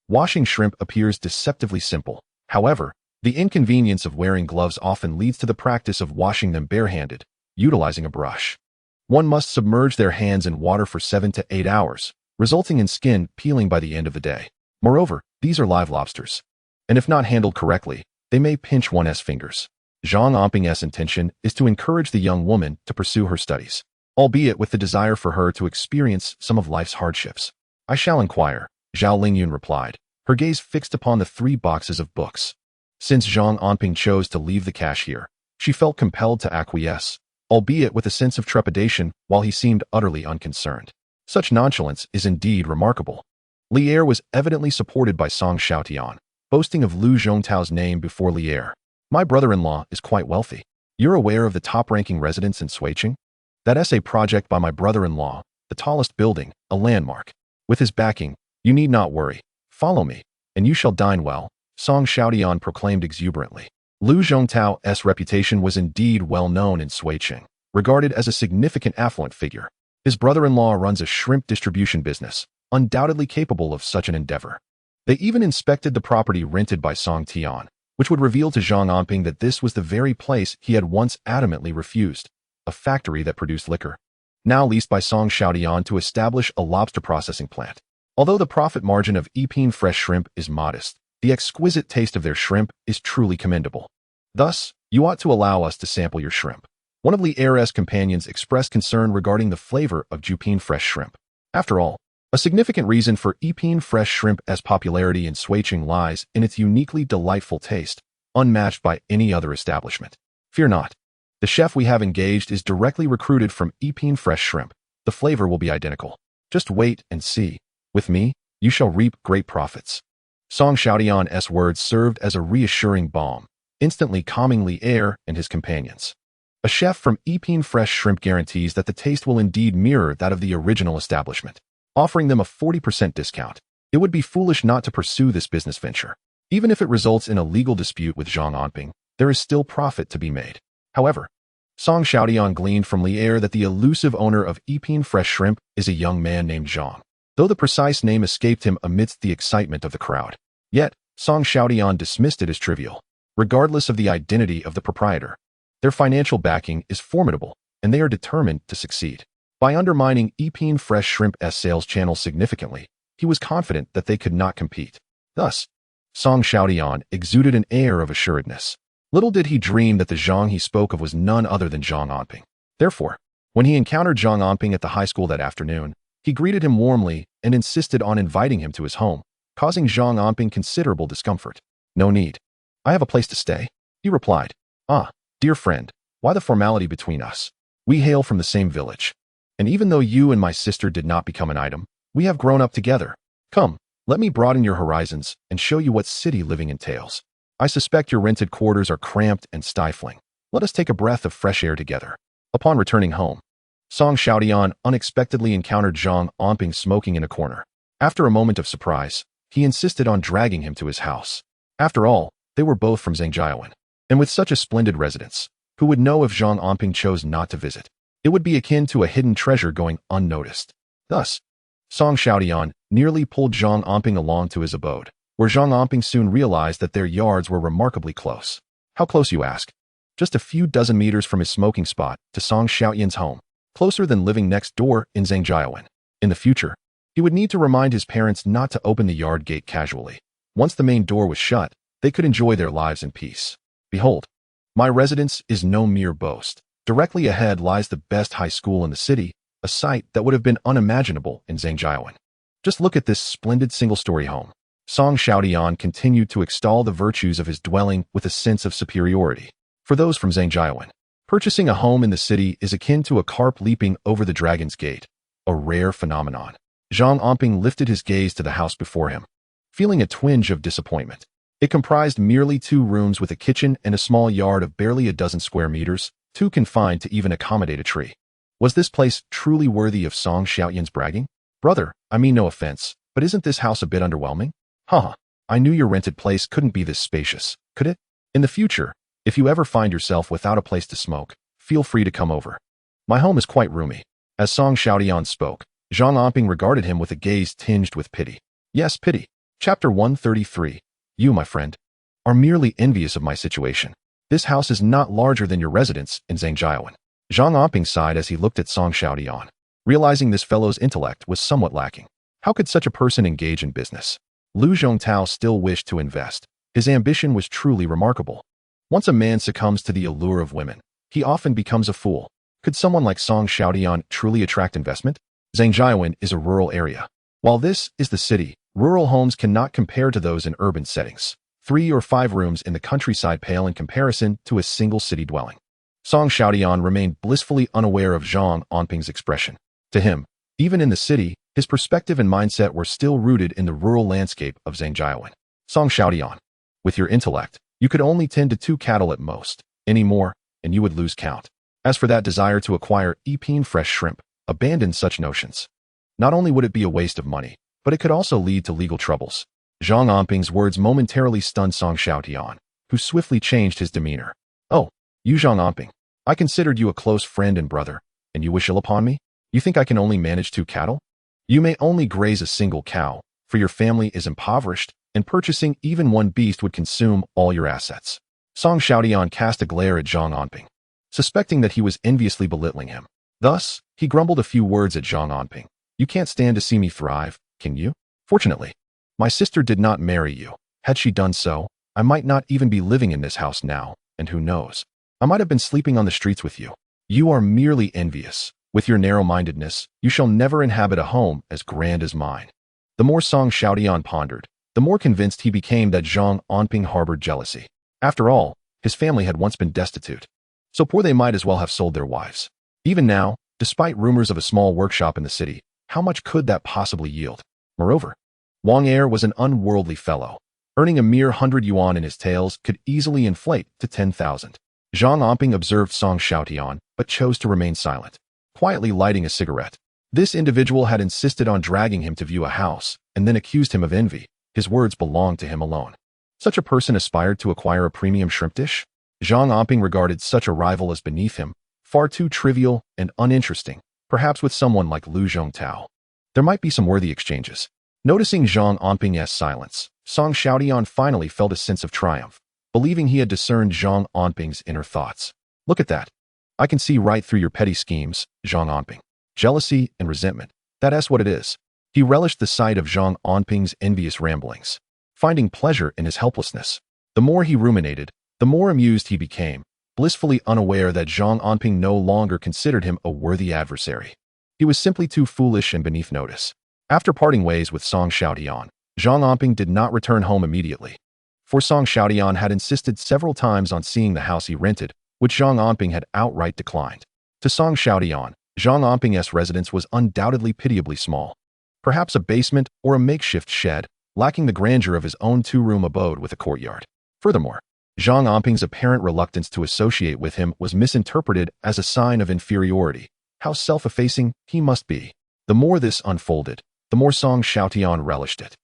Washing shrimp appears deceptively simple. However, the inconvenience of wearing gloves often leads to the practice of washing them barehanded, utilizing a brush. One must submerge their hands in water for 7 to 8 hours, resulting in skin peeling by the end of the day. Moreover, these are live lobsters, and if not handled correctly, they may pinch one's fingers. Zhang Anping's intention is to encourage the young woman to pursue her studies, albeit with the desire for her to experience some of life's hardships. "I shall inquire," Zhao Lingyun replied, her gaze fixed upon the 3 boxes of books. Since Zhang Anping chose to leave the cash here, she felt compelled to acquiesce, albeit with a sense of trepidation while he seemed utterly unconcerned. Such nonchalance is indeed remarkable. Li Er was evidently supported by Song Xiaotian, boasting of Lu Zhongtao's name before Li Er. "My brother-in-law is quite wealthy. You're aware of the top-ranking residence in Suiqing? That essay project by my brother-in-law, the tallest building, a landmark. With his backing, you need not worry. Follow me, and you shall dine well, Song Xiaodian proclaimed exuberantly. Lu Zhongtao's reputation was indeed well known in Suiqing, regarded as a significant affluent figure. His brother-in-law runs a shrimp distribution business, undoubtedly capable of such an endeavor. They even inspected the property rented by Song Tian, which would reveal to Zhang Anping that this was the very place he had once adamantly refused, a factory that produced liquor, now leased by Song Xiaodian to establish a lobster processing plant. Although the profit margin of Epine fresh shrimp is modest, the exquisite taste of their shrimp is truly commendable. Thus, you ought to allow us to sample your shrimp. One of Li Er's companions expressed concern regarding the flavor of Jupine fresh shrimp. After all, a significant reason for Epine fresh shrimp's popularity in Suiqing lies in its uniquely delightful taste, unmatched by any other establishment. Fear not. The chef we have engaged is directly recruited from Epine fresh shrimp. The flavor will be identical. Just wait and see. With me, you shall reap great profits. Song Xiaodian's words served as a reassuring balm, instantly calming Li Er and his companions. A chef from Epine fresh shrimp guarantees that the taste will indeed mirror that of the original establishment, offering them a 40% discount. It would be foolish not to pursue this business venture. Even if it results in a legal dispute with Zhang Anping, there is still profit to be made. However, Song Xiaodian gleaned from Li Er that the elusive owner of Epine fresh shrimp is a young man named Zhang, though the precise name escaped him amidst the excitement of the crowd. Yet, Song Xiaodian dismissed it as trivial, regardless of the identity of the proprietor. Their financial backing is formidable, and they are determined to succeed. By undermining Epine fresh shrimp's sales channel significantly, he was confident that they could not compete. Thus, Song Xiaodian exuded an air of assuredness. Little did he dream that the Zhang he spoke of was none other than Zhang Anping. Therefore, when he encountered Zhang Anping at the high school that afternoon, he greeted him warmly and insisted on inviting him to his home, causing Zhang Anping considerable discomfort. "No need. I have a place to stay," he replied. "Ah, dear friend, why the formality between us? We hail from the same village. And even though you and my sister did not become an item, we have grown up together. Come, let me broaden your horizons and show you what city living entails. I suspect your rented quarters are cramped and stifling. Let us take a breath of fresh air together." Upon returning home, Song Xiaodian unexpectedly encountered Zhang Anping smoking in a corner. After a moment of surprise, he insisted on dragging him to his house. After all, they were both from Zhangjiawan, and with such a splendid residence, who would know if Zhang Anping chose not to visit? It would be akin to a hidden treasure going unnoticed. Thus, Song Xiaodian nearly pulled Zhang Anping along to his abode, where Zhang Anping soon realized that their yards were remarkably close. How close, you ask? Just a few dozen meters from his smoking spot to Song Xiaodian's home, closer than living next door in Zhangjiawan. In the future, he would need to remind his parents not to open the yard gate casually. Once the main door was shut, they could enjoy their lives in peace. Behold, my residence is no mere boast. Directly ahead lies the best high school in the city, a sight that would have been unimaginable in Zhangjiawan. Just look at this splendid single-story home. Song Xiaodian continued to extol the virtues of his dwelling with a sense of superiority. For those from Zhangjiawan, purchasing a home in the city is akin to a carp leaping over the dragon's gate, a rare phenomenon. Zhang Anping lifted his gaze to the house before him, feeling a twinge of disappointment. It comprised merely 2 rooms with a kitchen and a small yard of barely a dozen square meters, too confined to even accommodate a tree. Was this place truly worthy of Song Xiaodian's bragging? "Brother, I mean no offense, but isn't this house a bit underwhelming?" "Haha, I knew your rented place couldn't be this spacious, could it? In the future, if you ever find yourself without a place to smoke, feel free to come over. My home is quite roomy." As Song Xiaodian spoke, Zhang Anping regarded him with a gaze tinged with pity. Yes, pity. Chapter 133. You, my friend, are merely envious of my situation. This house is not larger than your residence in Zhangjiawan. Zhang Anping sighed as he looked at Song Xiaodian, realizing this fellow's intellect was somewhat lacking. How could such a person engage in business? Lu Zhongtao still wished to invest. His ambition was truly remarkable. Once a man succumbs to the allure of women, he often becomes a fool. Could someone like Song Xiaodian truly attract investment? Zhangjiawan is a rural area. While this is the city, rural homes cannot compare to those in urban settings. 3 or 5 rooms in the countryside pale in comparison to a single city dwelling. Song Xiaodian remained blissfully unaware of Zhang Anping's expression. To him, even in the city, his perspective and mindset were still rooted in the rural landscape of Zhangjiawan. Song Xiaodian, with your intellect, you could only tend to 2 cattle at most. Any more, and you would lose count. As for that desire to acquire fresh shrimp, abandon such notions. Not only would it be a waste of money, but it could also lead to legal troubles. Zhang Anping's words momentarily stunned Song Xiaotian, who swiftly changed his demeanor. Oh, you Zhang Anping. I considered you a close friend and brother, and you wish ill upon me? You think I can only manage 2 cattle? You may only graze a single cow, for your family is impoverished, and purchasing even 1 beast would consume all your assets. Song Xiaotian cast a glare at Zhang Anping, suspecting that he was enviously belittling him. Thus, he grumbled a few words at Zhang Anping. You can't stand to see me thrive, can you? Fortunately, my sister did not marry you. Had she done so, I might not even be living in this house now, and who knows? I might have been sleeping on the streets with you. You are merely envious. With your narrow-mindedness, you shall never inhabit a home as grand as mine. The more Song Xiaotian pondered, the more convinced he became that Zhang Anping harbored jealousy. After all, his family had once been destitute, so poor they might as well have sold their wives. Even now, despite rumors of a small workshop in the city, how much could that possibly yield? Moreover, Wang Er was an unworldly fellow. Earning a mere 100 yuan in his tails could easily inflate to 10,000. Zhang Anping observed Song Xiaotian, but chose to remain silent, quietly lighting a cigarette. This individual had insisted on dragging him to view a house, and then accused him of envy. His words belonged to him alone. Such a person aspired to acquire a premium shrimp dish? Zhang Anping regarded such a rival as beneath him, far too trivial and uninteresting, perhaps with someone like Lu Zhongtao. There might be some worthy exchanges. Noticing Zhang Anping's silence, Song Xiaotian finally felt a sense of triumph, believing he had discerned Zhang Anping's inner thoughts. Look at that. I can see right through your petty schemes, Zhang Anping. Jealousy and resentment. That's what it is. He relished the sight of Zhang Anping's envious ramblings, finding pleasure in his helplessness. The more he ruminated, the more amused he became, blissfully unaware that Zhang Anping no longer considered him a worthy adversary. He was simply too foolish and beneath notice. After parting ways with Song Xiaotian, Zhang Anping did not return home immediately, for Song Xiaotian had insisted several times on seeing the house he rented, which Zhang Anping had outright declined. To Song Xiaotian, Zhang Anping's residence was undoubtedly pitiably small. Perhaps a basement or a makeshift shed, lacking the grandeur of his own 2-room abode with a courtyard. Furthermore, Zhang Anping's apparent reluctance to associate with him was misinterpreted as a sign of inferiority. How self-effacing he must be. The more this unfolded, the more Song Xiaotian relished it,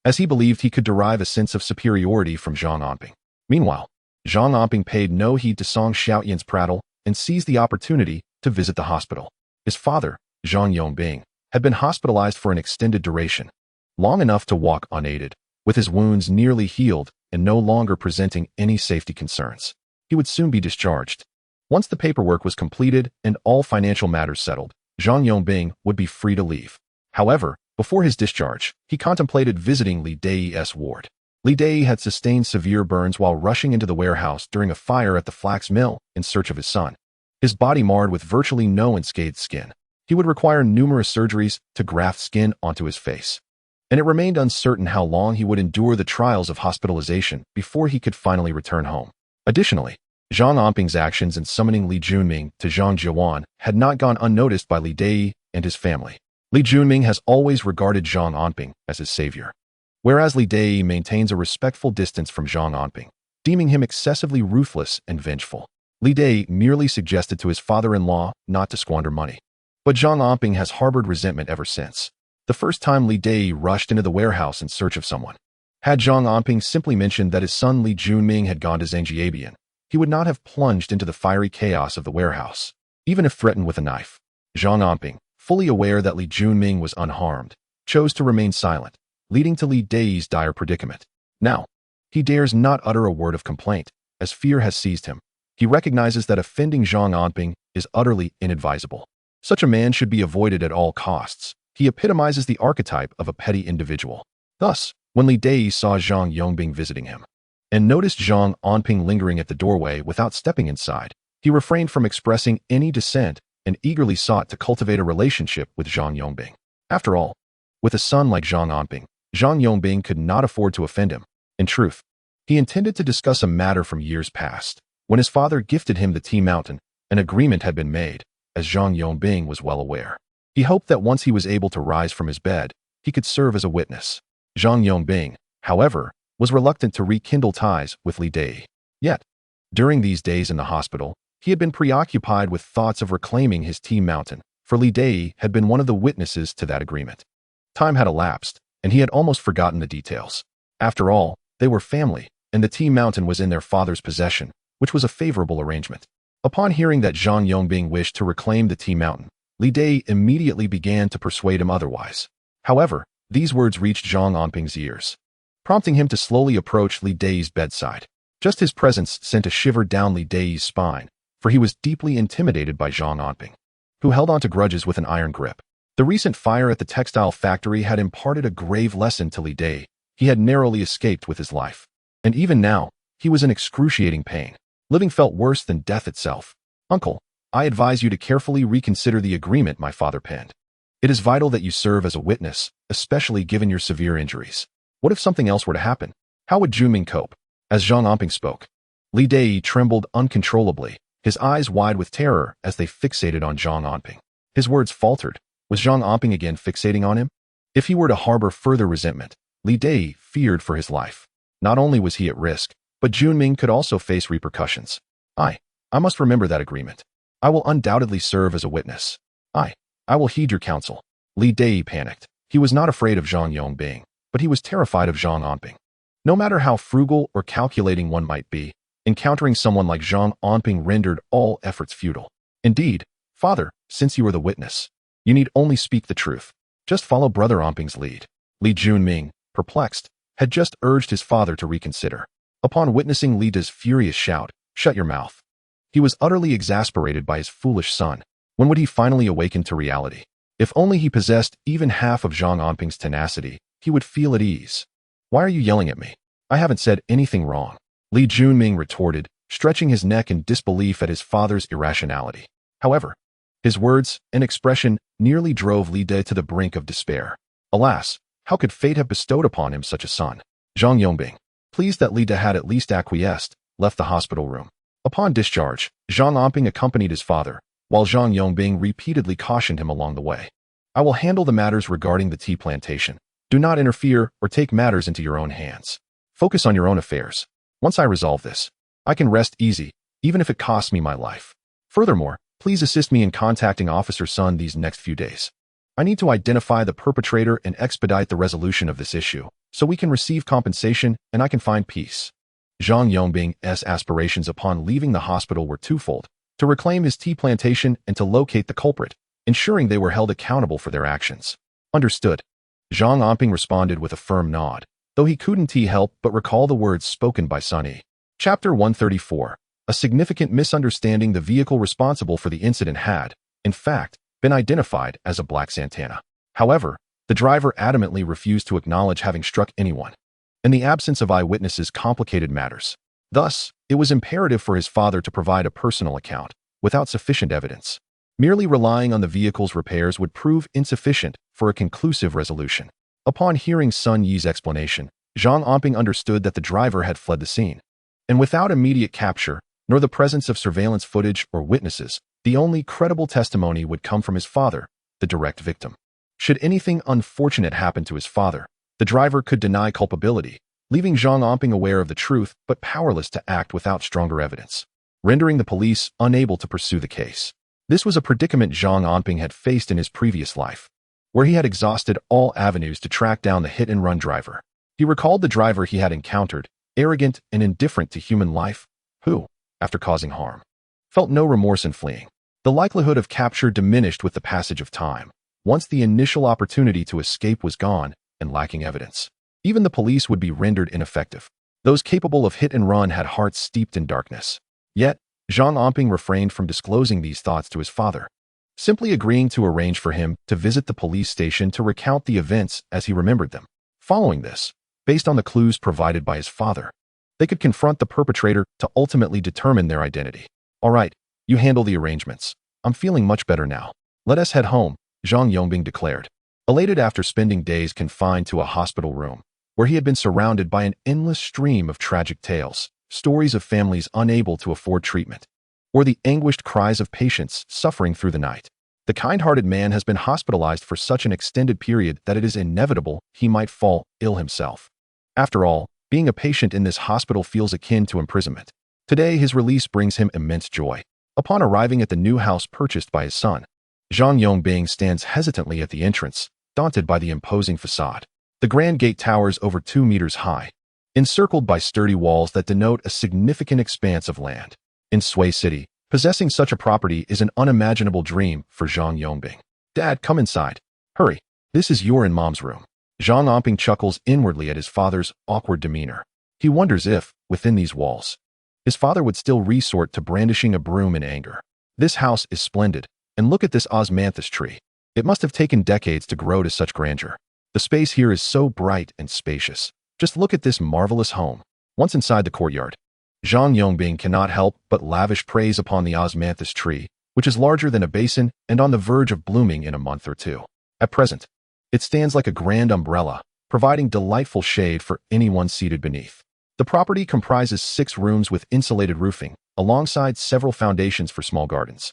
as he believed he could derive a sense of superiority from Zhang Anping. Meanwhile, Zhang Anping paid no heed to Song Xiaotian's prattle and seized the opportunity to visit the hospital. His father, Zhang Yongbing, had been hospitalized for an extended duration, long enough to walk unaided, with his wounds nearly healed and no longer presenting any safety concerns. He would soon be discharged. Once the paperwork was completed and all financial matters settled, Zhang Yongbing would be free to leave. However, before his discharge, he contemplated visiting Li Dai's ward. Li Dai had sustained severe burns while rushing into the warehouse during a fire at the flax mill in search of his son. His body marred with virtually no unscathed skin. He would require numerous surgeries to graft skin onto his face, and it remained uncertain how long he would endure the trials of hospitalization before he could finally return home. Additionally, Zhang Anping's actions in summoning Li Junming to Zhangjiawan had not gone unnoticed by Li Dai and his family. Li Junming has always regarded Zhang Anping as his savior, whereas Li Dai maintains a respectful distance from Zhang Anping, deeming him excessively ruthless and vengeful. Li Dai merely suggested to his father-in-law not to squander money, but Zhang Anping has harbored resentment ever since. The first time Li Dai rushed into the warehouse in search of someone. Had Zhang Anping simply mentioned that his son Li Junming had gone to Zhangjiabian, he would not have plunged into the fiery chaos of the warehouse, even if threatened with a knife. Zhang Anping, fully aware that Li Junming was unharmed, chose to remain silent, leading to Li Dai's dire predicament. Now, he dares not utter a word of complaint, as fear has seized him. He recognizes that offending Zhang Anping is utterly inadvisable. Such a man should be avoided at all costs. He epitomizes the archetype of a petty individual. Thus, when Li Dai saw Zhang Yongbing visiting him, and noticed Zhang Anping lingering at the doorway without stepping inside, he refrained from expressing any dissent and eagerly sought to cultivate a relationship with Zhang Yongbing. After all, with a son like Zhang Anping, Zhang Yongbing could not afford to offend him. In truth, he intended to discuss a matter from years past. When his father gifted him the tea mountain, an agreement had been made, as Zhang Yongbing was well aware. He hoped that once he was able to rise from his bed, he could serve as a witness. Zhang Yongbing, however, was reluctant to rekindle ties with Li Dai. Yet, during these days in the hospital, He had been preoccupied with thoughts of reclaiming his team mountain, for Li Dai had been one of the witnesses to that agreement. Time had elapsed, and he had almost forgotten the details. After all, they were family, and the team mountain was in their father's possession, which was a favorable arrangement. Upon hearing that Zhang Anping wished to reclaim the team mountain, Li Dai immediately began to persuade him otherwise. However, these words reached Zhang Anping's ears, prompting him to slowly approach Li Dai's bedside. Just his presence sent a shiver down Li Dai's spine, for he was deeply intimidated by Zhang Anping, who held on to grudges with an iron grip. The recent fire at the textile factory had imparted a grave lesson to Li Dai. He had narrowly escaped with his life. And even now, he was in excruciating pain. Living felt worse than death itself. Uncle, I advise you to carefully reconsider the agreement my father penned. It is vital that you serve as a witness, especially given your severe injuries. What if something else were to happen? How would Junming cope? As Zhang Anping spoke, Li Dai trembled uncontrollably, his eyes wide with terror as they fixated on Zhang Anping. His words faltered. Was Zhang Anping again fixating on him? If he were to harbor further resentment, Li Dai feared for his life. Not only was he at risk, but Junming could also face repercussions. I must remember that agreement. I will undoubtedly serve as a witness. I will heed your counsel. Li Dai panicked. He was not afraid of Zhang Anping, but he was terrified of Zhang Anping. No matter how frugal or calculating one might be, encountering someone like Zhang Anping rendered all efforts futile. Indeed, father, since you are the witness, you need only speak the truth. Just follow Brother Anping's lead. Li Junming, perplexed, had just urged his father to reconsider. Upon witnessing Li Dai's furious shout, "Shut your mouth!" he was utterly exasperated by his foolish son. When would he finally awaken to reality? If only he possessed even half of Zhang Anping's tenacity, he would feel at ease. Why are you yelling at me? I haven't said anything wrong. Li Junming retorted, stretching his neck in disbelief at his father's irrationality. However, his words and expression nearly drove Li Dai to the brink of despair. Alas, how could fate have bestowed upon him such a son? Zhang Anping, pleased that Li Dai had at least acquiesced, left the hospital room. Upon discharge, Zhang Anping accompanied his father, while Zhang Anping repeatedly cautioned him along the way. I will handle the matters regarding the tea plantation. Do not interfere or take matters into your own hands. Focus on your own affairs. Once I resolve this, I can rest easy, even if it costs me my life. Furthermore, please assist me in contacting Officer Sun these next few days. I need to identify the perpetrator and expedite the resolution of this issue, so we can receive compensation and I can find peace. Zhang Anping's aspirations upon leaving the hospital were twofold: to reclaim his tea plantation and to locate the culprit, ensuring they were held accountable for their actions. Understood. Zhang Anping responded with a firm nod, though he couldn't help but recall the words spoken by Sun Yi. Chapter 134. A significant misunderstanding. The vehicle responsible for the incident had, in fact, been identified as a black Santana. However, the driver adamantly refused to acknowledge having struck anyone, and the absence of eyewitnesses complicated matters. Thus, it was imperative for his father to provide a personal account, without sufficient evidence. Merely relying on the vehicle's repairs would prove insufficient for a conclusive resolution. Upon hearing Sun Yi's explanation, Zhang Anping understood that the driver had fled the scene. And without immediate capture, nor the presence of surveillance footage or witnesses, the only credible testimony would come from his father, the direct victim. Should anything unfortunate happen to his father, the driver could deny culpability, leaving Zhang Anping aware of the truth but powerless to act without stronger evidence, rendering the police unable to pursue the case. This was a predicament Zhang Anping had faced in his previous life, where he had exhausted all avenues to track down the hit-and-run driver. He recalled the driver he had encountered, arrogant and indifferent to human life, who, after causing harm, felt no remorse in fleeing. The likelihood of capture diminished with the passage of time, once the initial opportunity to escape was gone and lacking evidence. Even the police would be rendered ineffective. Those capable of hit and run had hearts steeped in darkness. Yet, Zhang Anping refrained from disclosing these thoughts to his father, simply agreeing to arrange for him to visit the police station to recount the events as he remembered them. Following this, based on the clues provided by his father, they could confront the perpetrator to ultimately determine their identity. All right, you handle the arrangements. I'm feeling much better now. Let us head home, Zhang Anping declared. Elated after spending days confined to a hospital room, where he had been surrounded by an endless stream of tragic tales, stories of families unable to afford treatment, or the anguished cries of patients suffering through the night. The kind-hearted man has been hospitalized for such an extended period that it is inevitable he might fall ill himself. After all, being a patient in this hospital feels akin to imprisonment. Today, his release brings him immense joy. Upon arriving at the new house purchased by his son, Zhang Yongbing stands hesitantly at the entrance, daunted by the imposing facade. The grand gate towers over 2 meters high, encircled by sturdy walls that denote a significant expanse of land. In Sui City, possessing such a property is an unimaginable dream for Zhang Yongbing. Dad, come inside. Hurry. This is your and Mom's room. Zhang Anping chuckles inwardly at his father's awkward demeanor. He wonders if, within these walls, his father would still resort to brandishing a broom in anger. This house is splendid, and look at this osmanthus tree. It must have taken decades to grow to such grandeur. The space here is so bright and spacious. Just look at this marvelous home. Once inside the courtyard, Zhang Yongbing cannot help but lavish praise upon the osmanthus tree, which is larger than a basin and on the verge of blooming in a month or two. At present, it stands like a grand umbrella, providing delightful shade for anyone seated beneath. The property comprises 6 rooms with insulated roofing, alongside several foundations for small gardens,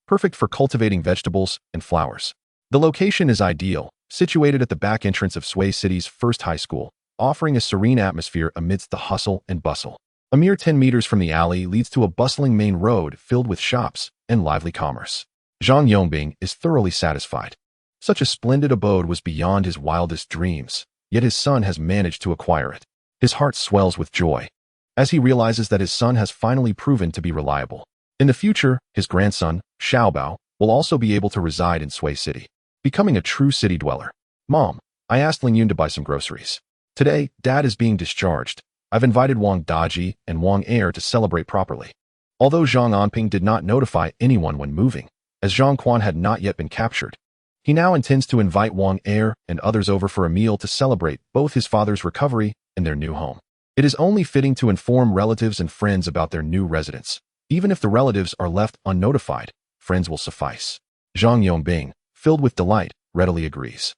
perfect for cultivating vegetables and flowers. The location is ideal, situated at the back entrance of Sui City's first high school, offering a serene atmosphere amidst the hustle and bustle. A mere 10 meters from the alley leads to a bustling main road filled with shops and lively commerce. Zhang Yongbing is thoroughly satisfied. Such a splendid abode was beyond his wildest dreams, yet his son has managed to acquire it. His heart swells with joy, as he realizes that his son has finally proven to be reliable. In the future, his grandson, Xiaobao, will also be able to reside in Sui City, becoming a true city dweller. Mom, I asked Lingyun to buy some groceries. Today, Dad is being discharged. I've invited Wang Daji and Wang Air to celebrate properly. Although Zhang Anping did not notify anyone when moving, as Zhang Quan had not yet been captured, he now intends to invite Wang Air and others over for a meal to celebrate both his father's recovery and their new home. It is only fitting to inform relatives and friends about their new residence. Even if the relatives are left unnotified, friends will suffice. Zhang Yongbing, filled with delight, readily agrees.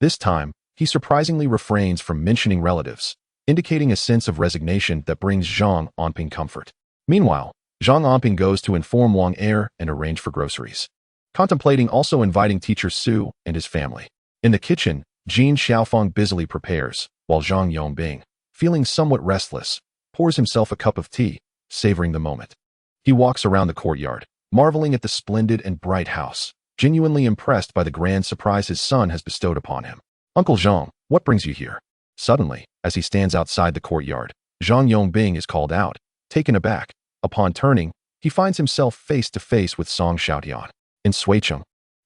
This time, he surprisingly refrains from mentioning relatives, indicating a sense of resignation that brings Zhang Anping comfort. Meanwhile, Zhang Anping goes to inform Wang Air and arrange for groceries, contemplating also inviting teacher Su and his family. In the kitchen, Jin Xiaofeng busily prepares, while Zhang Yongbing, feeling somewhat restless, pours himself a cup of tea, savoring the moment. He walks around the courtyard, marveling at the splendid and bright house, genuinely impressed by the grand surprise his son has bestowed upon him. Uncle Zhang, what brings you here? Suddenly, as he stands outside the courtyard, Zhang Yongbing is called out. Taken aback, upon turning, he finds himself face to face with Song Xiaotian. In Suicheng,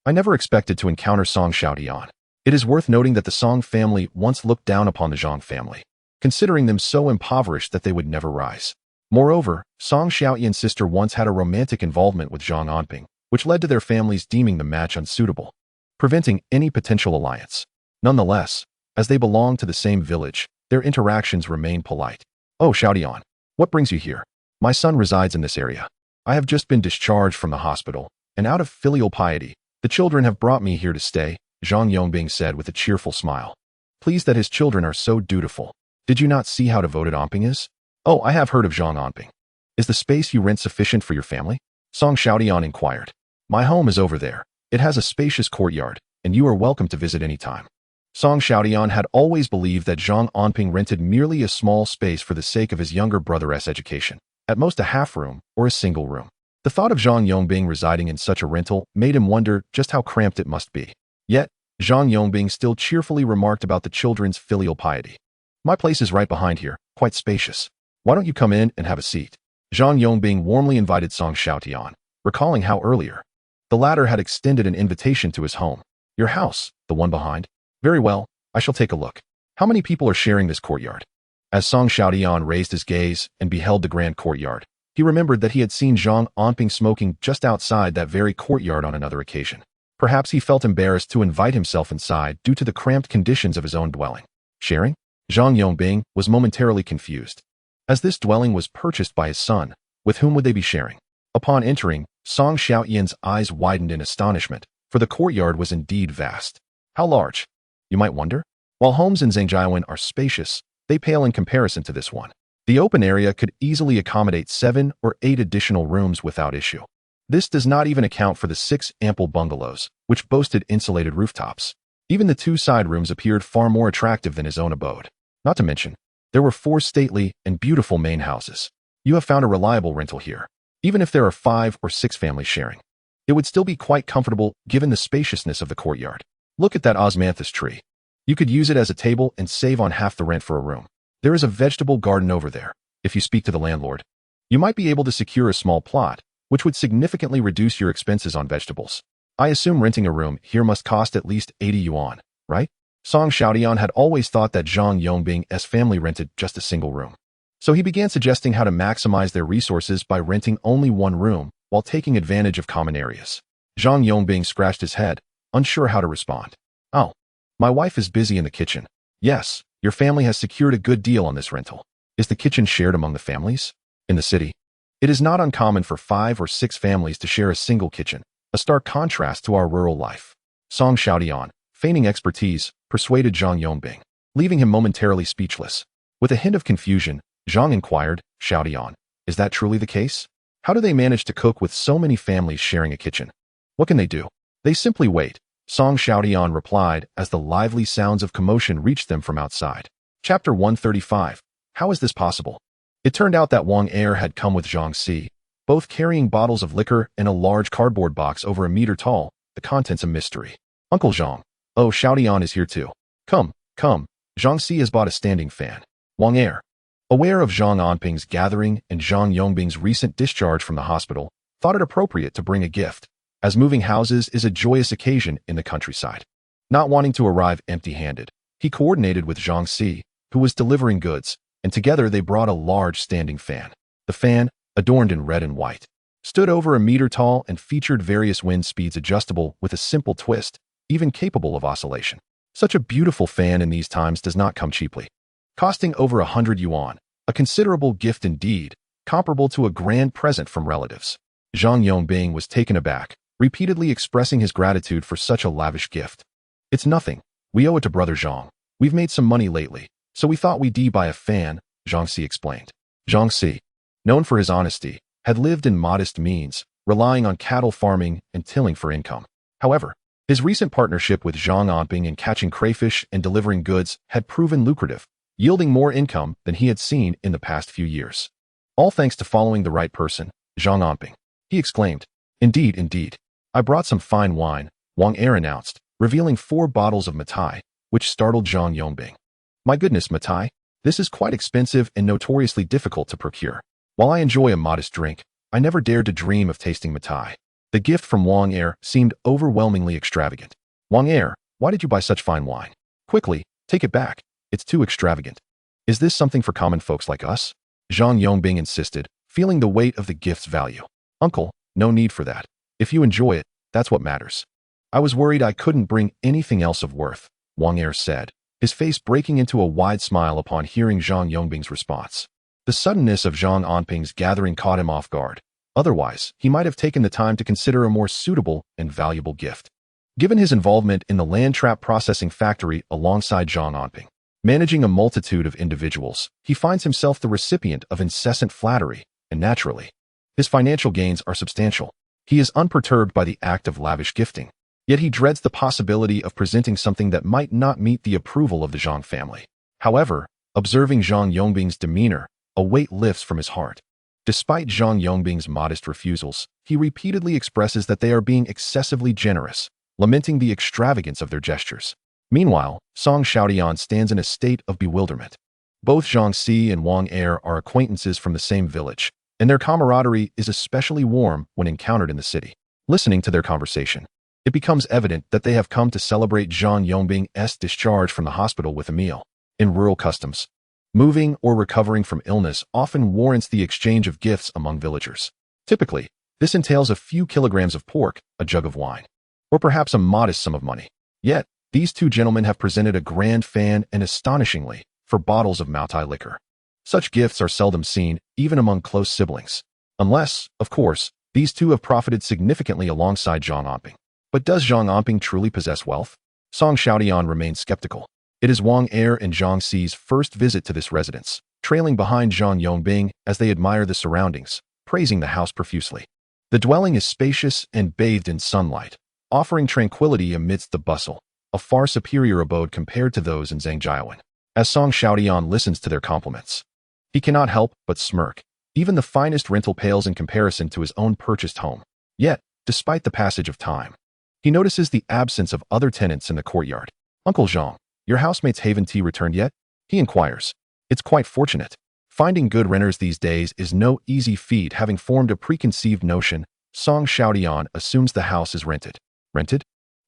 I never expected to encounter Song Xiaotian. It is worth noting that the Song family once looked down upon the Zhang family, considering them so impoverished that they would never rise. Moreover, Song Xiaotian's sister once had a romantic involvement with Zhang Anping, which led to their families deeming the match unsuitable, preventing any potential alliance. Nonetheless, as they belong to the same village, their interactions remain polite. Oh, Xiaotian, what brings you here? My son resides in this area. I have just been discharged from the hospital, and out of filial piety, the children have brought me here to stay, Zhang Yongbing said with a cheerful smile. Pleased that his children are so dutiful. Did you not see how devoted Anping is? Oh, I have heard of Zhang Anping. Is the space you rent sufficient for your family? Song Xiaotian inquired. My home is over there. It has a spacious courtyard, and you are welcome to visit any time. Song Xiaotian had always believed that Zhang Anping rented merely a small space for the sake of his younger brother's education, at most a half room or a single room. The thought of Zhang Yongbing residing in such a rental made him wonder just how cramped it must be. Yet, Zhang Yongbing still cheerfully remarked about the children's filial piety. My place is right behind here, quite spacious. Why don't you come in and have a seat? Zhang Yongbing warmly invited Song Xiaotian, recalling how earlier, the latter had extended an invitation to his home. Your house, the one behind? Very well, I shall take a look. How many people are sharing this courtyard? As Song Xiaotian raised his gaze and beheld the grand courtyard, he remembered that he had seen Zhang Anping smoking just outside that very courtyard on another occasion. Perhaps he felt embarrassed to invite himself inside due to the cramped conditions of his own dwelling. Sharing? Zhang Yongbing was momentarily confused. As this dwelling was purchased by his son, with whom would they be sharing? Upon entering, Song Xiaotian's eyes widened in astonishment, for the courtyard was indeed vast. How large? You might wonder. While homes in Zhangjiawan are spacious, they pale in comparison to this one. The open area could easily accommodate 7 or 8 additional rooms without issue. This does not even account for the 6 ample bungalows, which boasted insulated rooftops. Even the 2 side rooms appeared far more attractive than his own abode. Not to mention, there were 4 stately and beautiful main houses. You have found a reliable rental here. Even if there are 5 or 6 families sharing, it would still be quite comfortable given the spaciousness of the courtyard. Look at that osmanthus tree. You could use it as a table and save on half the rent for a room. There is a vegetable garden over there. If you speak to the landlord, you might be able to secure a small plot, which would significantly reduce your expenses on vegetables. I assume renting a room here must cost at least 80 yuan, right? Song Xiaodian had always thought that Zhang Yongbing's family rented just a single room. So he began suggesting how to maximize their resources by renting only one room while taking advantage of common areas. Zhang Yongbing scratched his head, unsure how to respond. Oh, my wife is busy in the kitchen. Yes, your family has secured a good deal on this rental. Is the kitchen shared among the families? In the city, it is not uncommon for 5 or 6 families to share a single kitchen, a stark contrast to our rural life. Song Xiaodian, feigning expertise, persuaded Zhang Yongbing, leaving him momentarily speechless. With a hint of confusion, Zhang inquired, Xiaodian, is that truly the case? How do they manage to cook with so many families sharing a kitchen? What can they do? They simply wait, Song Xiaodian replied as the lively sounds of commotion reached them from outside. Chapter 135. How is this possible? It turned out that Wang Er had come with Zhang Si, both carrying bottles of liquor and a large cardboard box over a meter tall, the contents a mystery. Uncle Zhang. Oh, Xiaodian is here too. Come, come, Zhang Si has bought a standing fan. Wang Er, aware of Zhang Anping's gathering and Zhang Yongbing's recent discharge from the hospital, thought it appropriate to bring a gift, as moving houses is a joyous occasion in the countryside. Not wanting to arrive empty-handed, he coordinated with Zhang Si, who was delivering goods, and together they brought a large standing fan. The fan, adorned in red and white, stood over a meter tall and featured various wind speeds adjustable with a simple twist, even capable of oscillation. Such a beautiful fan in these times does not come cheaply. Costing over 100 yuan, a considerable gift indeed, comparable to a grand present from relatives. Zhang Yongbing was taken aback, repeatedly expressing his gratitude for such a lavish gift. It's nothing. We owe it to brother Zhang. We've made some money lately, so we thought we'd buy a fan, Zhang Si explained. Zhang Si, known for his honesty, had lived in modest means, relying on cattle farming and tilling for income. However, his recent partnership with Zhang Anping in catching crayfish and delivering goods had proven lucrative, yielding more income than he had seen in the past few years. All thanks to following the right person, Zhang Anping. He exclaimed, Indeed, indeed. I brought some fine wine, Wang Er announced, revealing 4 bottles of Matai, which startled Zhang Yongbing. My goodness, Matai, this is quite expensive and notoriously difficult to procure. While I enjoy a modest drink, I never dared to dream of tasting Matai. The gift from Wang Er seemed overwhelmingly extravagant. Wang Er, why did you buy such fine wine? Quickly, take it back. It's too extravagant. Is this something for common folks like us? Zhang Yongbing insisted, feeling the weight of the gift's value. Uncle, no need for that. If you enjoy it, that's what matters. I was worried I couldn't bring anything else of worth, Wang Er said, his face breaking into a wide smile upon hearing Zhang Yongbing's response. The suddenness of Zhang Anping's gathering caught him off guard. Otherwise, he might have taken the time to consider a more suitable and valuable gift. Given his involvement in the land trap processing factory alongside Zhang Anping, managing a multitude of individuals, he finds himself the recipient of incessant flattery, and naturally, his financial gains are substantial. He is unperturbed by the act of lavish gifting, yet he dreads the possibility of presenting something that might not meet the approval of the Zhang family. However, observing Zhang Yongbing's demeanor, a weight lifts from his heart. Despite Zhang Yongbing's modest refusals, he repeatedly expresses that they are being excessively generous, lamenting the extravagance of their gestures. Meanwhile, Song Xiaodian stands in a state of bewilderment. Both Zhang Si and Wang Er are acquaintances from the same village, and their camaraderie is especially warm when encountered in the city. Listening to their conversation, it becomes evident that they have come to celebrate Zhang Yongbing's discharge from the hospital with a meal. In rural customs, moving or recovering from illness often warrants the exchange of gifts among villagers. Typically, this entails a few kilograms of pork, a jug of wine, or perhaps a modest sum of money. Yet, these two gentlemen have presented a grand fan and, astonishingly, for bottles of Matai liquor. Such gifts are seldom seen, even among close siblings. Unless, of course, these two have profited significantly alongside Zhang Anping. But does Zhang Anping truly possess wealth? Song Xiaodian remains skeptical. It is Wang Er and Zhang Si's first visit to this residence, trailing behind Zhang Yongbing as they admire the surroundings, praising the house profusely. The dwelling is spacious and bathed in sunlight, offering tranquility amidst the bustle, a far superior abode compared to those in Zhangjiawan. As Song Xiaodian listens to their compliments, he cannot help but smirk, Even the finest rental pales in comparison to his own purchased home. Yet, despite the passage of time, he notices the absence of other tenants in the courtyard. "Uncle Zhang, your housemate's Haven tea returned yet?" he inquires. It's quite fortunate. Finding good renters these days is no easy feat. Having formed a preconceived notion, Song Xiaotian assumes the house is rented. Rented?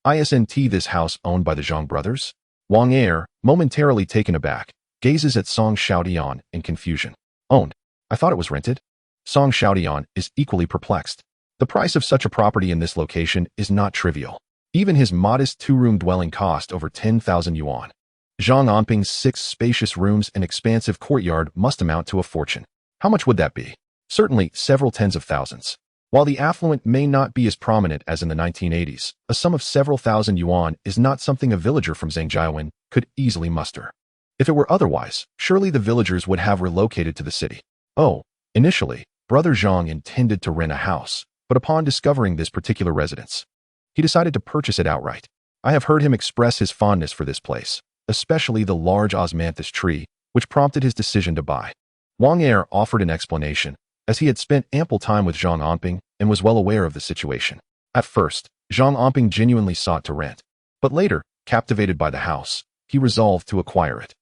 Isn't this house owned by the Zhang brothers? Wang Er, momentarily taken aback, gazes at Song Xiaotian in confusion. Owned? I thought it was rented. Song Xiaotian is equally perplexed. The price of such a property in this location is not trivial. Even his modest two-room dwelling cost over 10,000 yuan. Zhang Anping's 6 spacious rooms and expansive courtyard must amount to a fortune. How much would that be? Certainly several tens of thousands. While the affluent may not be as prominent as in the 1980s, a sum of several thousand yuan is not something a villager from Zhangjiawen could easily muster. If it were otherwise, surely the villagers would have relocated to the city. Oh, initially, Brother Zhang intended to rent a house, but upon discovering this particular residence, he decided to purchase it outright. I have heard him express his fondness for this place, especially the large osmanthus tree, which prompted his decision to buy. Wang Er offered an explanation, as he had spent ample time with Zhang Anping and was well aware of the situation. At first, Zhang Anping genuinely sought to rent, but later, captivated by the house, he resolved to acquire it.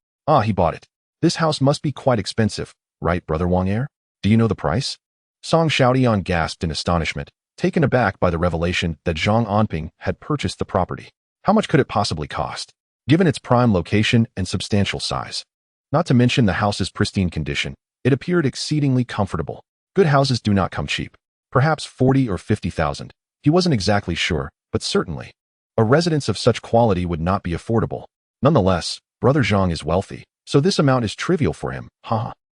He bought it. This house must be quite expensive, right, Brother Wang Er? Do you know the price? Song Xiaotian gasped in astonishment, taken aback by the revelation that Zhang Anping had purchased the property. How much could it possibly cost, given its prime location and substantial size? Not to mention the house's pristine condition, it appeared exceedingly comfortable. Good houses do not come cheap. Perhaps 40 or 50,000. He wasn't exactly sure, but certainly, a residence of such quality would not be affordable. Nonetheless, Brother Zhang is wealthy, so this amount is trivial for him.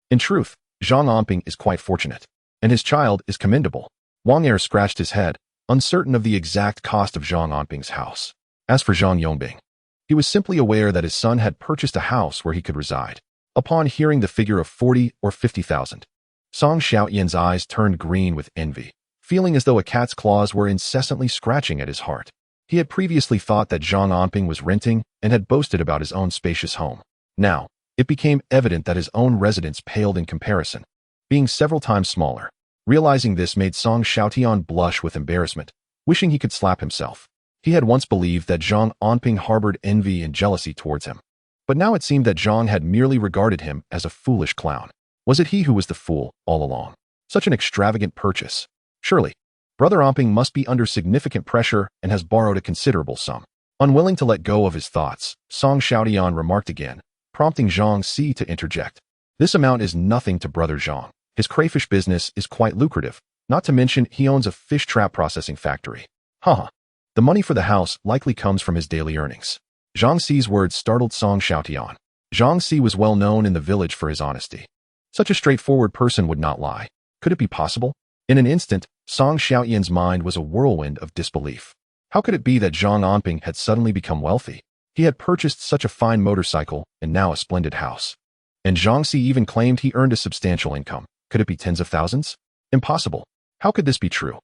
In truth, Zhang Anping is quite fortunate, and his child is commendable. Wang Er scratched his head, uncertain of the exact cost of Zhang Anping's house. As for Zhang Yongbing, he was simply aware that his son had purchased a house where he could reside. Upon hearing the figure of 40 or 50,000, Song Xiaotian's eyes turned green with envy, feeling as though a cat's claws were incessantly scratching at his heart. He had previously thought that Zhang Anping was renting and had boasted about his own spacious home. Now, it became evident that his own residence paled in comparison, being several times smaller. Realizing this made Song Xiaotian blush with embarrassment, wishing he could slap himself. He had once believed that Zhang Anping harbored envy and jealousy towards him, but now it seemed that Zhang had merely regarded him as a foolish clown. Was it he who was the fool all along? Such an extravagant purchase. Surely, Brother Anping must be under significant pressure and has borrowed a considerable sum. Unwilling to let go of his thoughts, Song Xiaotian remarked again, prompting Zhang Si to interject. This amount is nothing to Brother Zhang. His crayfish business is quite lucrative, not to mention he owns a fish trap processing factory. The money for the house likely comes from his daily earnings. Zhang Si's words startled Song Xiaotian. Zhang Si was well known in the village for his honesty. Such a straightforward person would not lie. Could it be possible? In an instant, Song Xiaotian's mind was a whirlwind of disbelief. How could it be that Zhang Anping had suddenly become wealthy? He had purchased such a fine motorcycle and now a splendid house. And Zhang Si even claimed he earned a substantial income. Could it be tens of thousands? Impossible. How could this be true?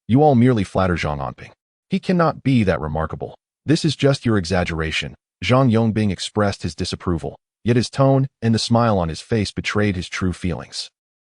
You all merely flatter Zhang Anping. He cannot be that remarkable. This is just your exaggeration. Zhang Yongbing expressed his disapproval, yet his tone and the smile on his face betrayed his true feelings.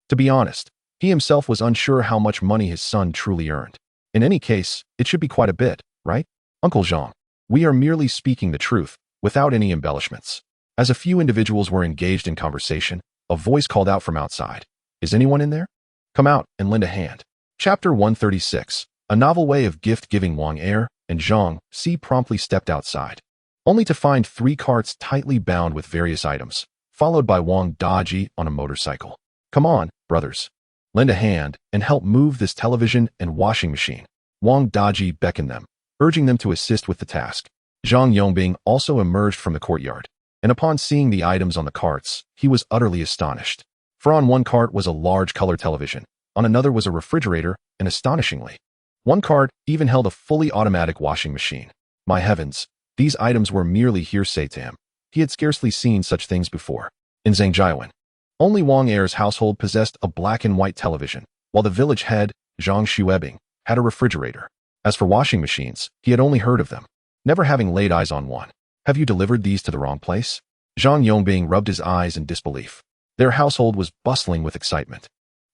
To be honest, he himself was unsure how much money his son truly earned. In any case, it should be quite a bit, right? Uncle Zhang, we are merely speaking the truth, without any embellishments. As a few individuals were engaged in conversation, a voice called out from outside. Is anyone in there? Come out and lend a hand. Chapter 136, a novel way of gift-giving. Wang Er and Zhang Si promptly stepped outside, only to find 3 carts tightly bound with various items, followed by Wang Daji on a motorcycle. Come on, brothers. Lend a hand and help move this television and washing machine. Wang Daji beckoned them, urging them to assist with the task. Zhang Yongbing also emerged from the courtyard, and upon seeing the items on the carts, he was utterly astonished. For on one cart was a large color television, on another was a refrigerator, and astonishingly, one cart even held a fully automatic washing machine. My heavens, these items were merely hearsay to him. He had scarcely seen such things before. In Zhangjiawen, only Wang Er's household possessed a black and white television, while the village head, Zhang Xuebing, had a refrigerator. As for washing machines, he had only heard of them, never having laid eyes on one. Have you delivered these to the wrong place? Zhang Yongbing rubbed his eyes in disbelief. Their household was bustling with excitement.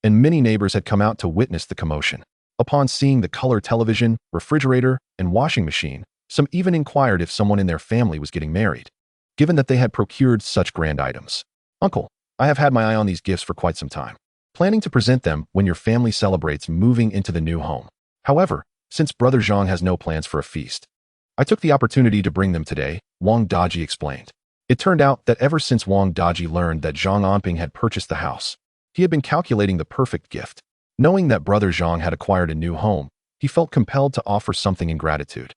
and many neighbors had come out to witness the commotion. Upon seeing the color television, refrigerator, and washing machine, some even inquired if someone in their family was getting married, given that they had procured such grand items. "Uncle, I have had my eye on these gifts for quite some time, planning to present them when your family celebrates moving into the new home. However, since Brother Zhang has no plans for a feast, I took the opportunity to bring them today," Wang Daji explained. It turned out that ever since Wang Daji learned that Zhang Anping had purchased the house, he had been calculating the perfect gift. Knowing that Brother Zhang had acquired a new home, he felt compelled to offer something in gratitude.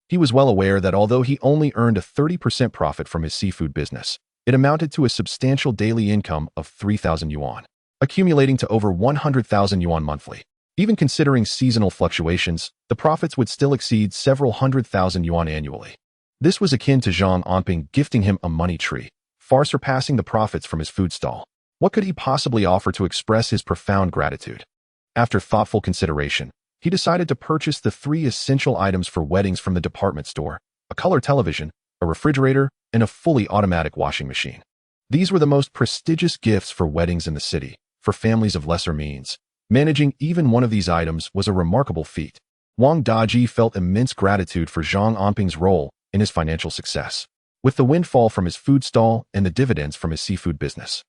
He was well aware that although he only earned a 30% profit from his seafood business, it amounted to a substantial daily income of 3,000 yuan, accumulating to over 100,000 yuan monthly. Even considering seasonal fluctuations, the profits would still exceed several 100,000 yuan annually. This was akin to Zhang Anping gifting him a money tree, far surpassing the profits from his food stall. What could he possibly offer to express his profound gratitude? After thoughtful consideration, he decided to purchase the 3 essential items for weddings from the department store: a color television, a refrigerator, and a fully automatic washing machine. These were the most prestigious gifts for weddings in the city. For families of lesser means, managing even one of these items was a remarkable feat. Wang Daji felt immense gratitude for Zhang Anping's role in his financial success. With the windfall from his food stall and the dividends from his seafood business,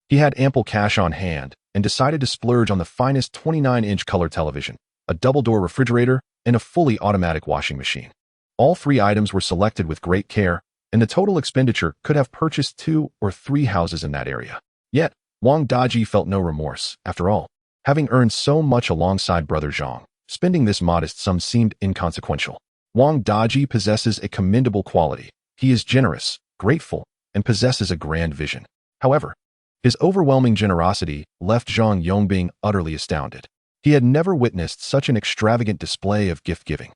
he had ample cash on hand and decided to splurge on the finest 29-inch color television, a double-door refrigerator, and a fully automatic washing machine. All 3 items were selected with great care, and the total expenditure could have purchased 2 or 3 houses in that area. Yet, Wang Daji felt no remorse. After all, having earned so much alongside Brother Zhang, spending this modest sum seemed inconsequential. Wang Daji possesses a commendable quality. He is generous, grateful, and possesses a grand vision. However, his overwhelming generosity left Zhang Yongbing utterly astounded. He had never witnessed such an extravagant display of gift-giving.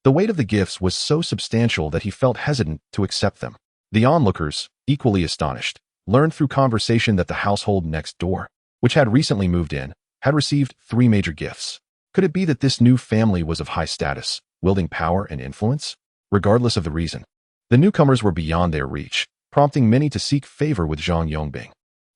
The weight of the gifts was so substantial that he felt hesitant to accept them. The onlookers, equally astonished, learned through conversation that the household next door, which had recently moved in, had received 3 major gifts. Could it be that this new family was of high status, wielding power and influence? Regardless of the reason, the newcomers were beyond their reach, prompting many to seek favor with Zhang Yongbing.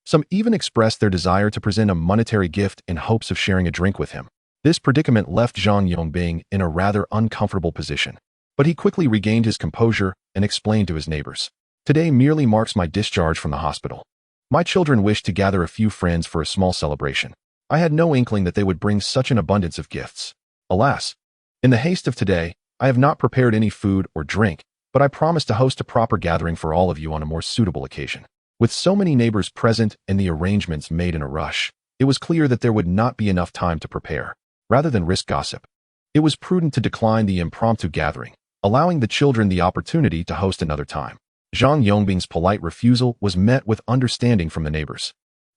Some even expressed their desire to present a monetary gift in hopes of sharing a drink with him. This predicament left Zhang Yongbing in a rather uncomfortable position, but he quickly regained his composure and explained to his neighbors, "Today merely marks my discharge from the hospital. My children wished to gather a few friends for a small celebration. I had no inkling that they would bring such an abundance of gifts. Alas, in the haste of today, I have not prepared any food or drink, but I promise to host a proper gathering for all of you on a more suitable occasion." With so many neighbors present and the arrangements made in a rush, it was clear that there would not be enough time to prepare. Rather than risk gossip, it was prudent to decline the impromptu gathering, allowing the children the opportunity to host another time. Zhang Yongbing's polite refusal was met with understanding from the neighbors,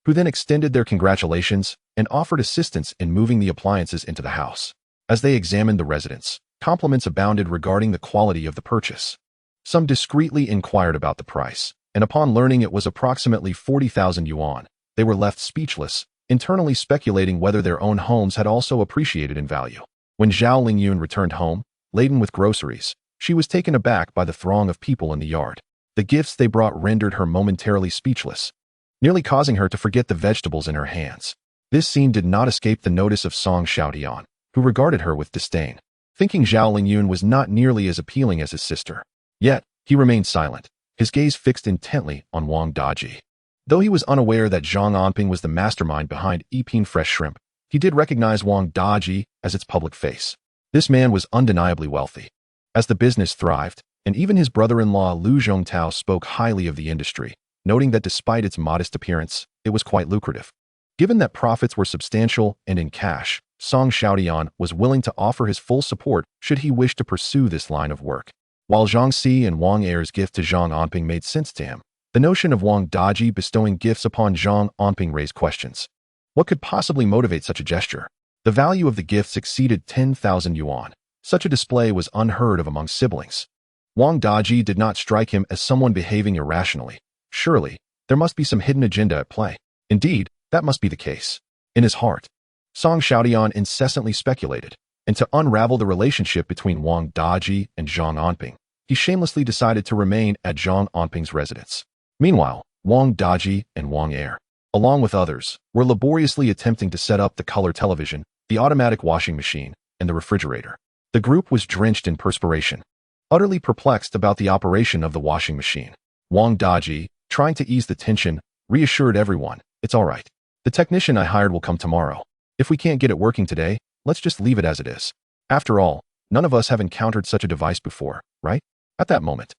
who then extended their congratulations and offered assistance in moving the appliances into the house. As they examined the residence, compliments abounded regarding the quality of the purchase. Some discreetly inquired about the price, and upon learning it was approximately 40,000 yuan, they were left speechless, internally speculating whether their own homes had also appreciated in value. When Zhao Lingyun returned home, laden with groceries, she was taken aback by the throng of people in the yard. The gifts they brought rendered her momentarily speechless, nearly causing her to forget the vegetables in her hands. This scene did not escape the notice of Song Xiaotian, who regarded her with disdain, thinking Zhao Lingyun was not nearly as appealing as his sister. Yet, he remained silent, his gaze fixed intently on Wang Daji. Though he was unaware that Zhang Anping was the mastermind behind Epin Fresh Shrimp, he did recognize Wang Daji as its public face. This man was undeniably wealthy. As the business thrived, and even his brother-in-law Lu Zhongtao spoke highly of the industry, noting that despite its modest appearance, it was quite lucrative. Given that profits were substantial and in cash, Song Xiaotian was willing to offer his full support should he wish to pursue this line of work. While Zhang Si and Wang Er's gift to Zhang Anping made sense to him, the notion of Wang Daji bestowing gifts upon Zhang Anping raised questions. What could possibly motivate such a gesture? The value of the gifts exceeded 10,000 yuan. Such a display was unheard of among siblings. Wang Daji did not strike him as someone behaving irrationally. Surely, there must be some hidden agenda at play. Indeed, that must be the case. In his heart, Song Xiaotian incessantly speculated, and to unravel the relationship between Wang Daji and Zhang Anping, he shamelessly decided to remain at Zhang Anping's residence. Meanwhile, Wang Daji and Wang Er, along with others, were laboriously attempting to set up the color television, the automatic washing machine, and the refrigerator. The group was drenched in perspiration, utterly perplexed about the operation of the washing machine. Wang Daji, trying to ease the tension, reassured everyone, "It's all right. The technician I hired will come tomorrow. If we can't get it working today, let's just leave it as it is. After all, none of us have encountered such a device before, right?" At that moment,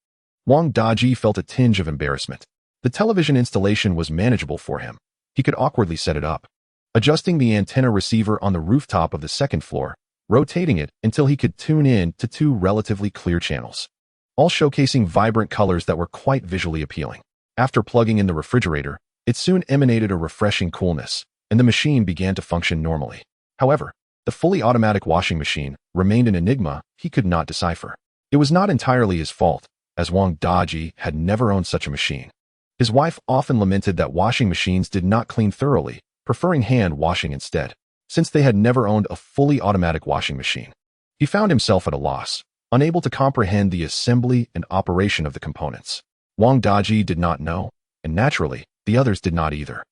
Wang Daji felt a tinge of embarrassment. The television installation was manageable for him. He could awkwardly set it up, adjusting the antenna receiver on the rooftop of the second floor, rotating it until he could tune in to two relatively clear channels, all showcasing vibrant colors that were quite visually appealing. After plugging in the refrigerator, it soon emanated a refreshing coolness, and the machine began to function normally. However, the fully automatic washing machine remained an enigma he could not decipher. It was not entirely his fault, as Wang Daji had never owned such a machine. His wife often lamented that washing machines did not clean thoroughly, preferring hand washing instead, since they had never owned a fully automatic washing machine. He found himself at a loss, unable to comprehend the assembly and operation of the components. Wang Daji did not know, and naturally, the others did not either.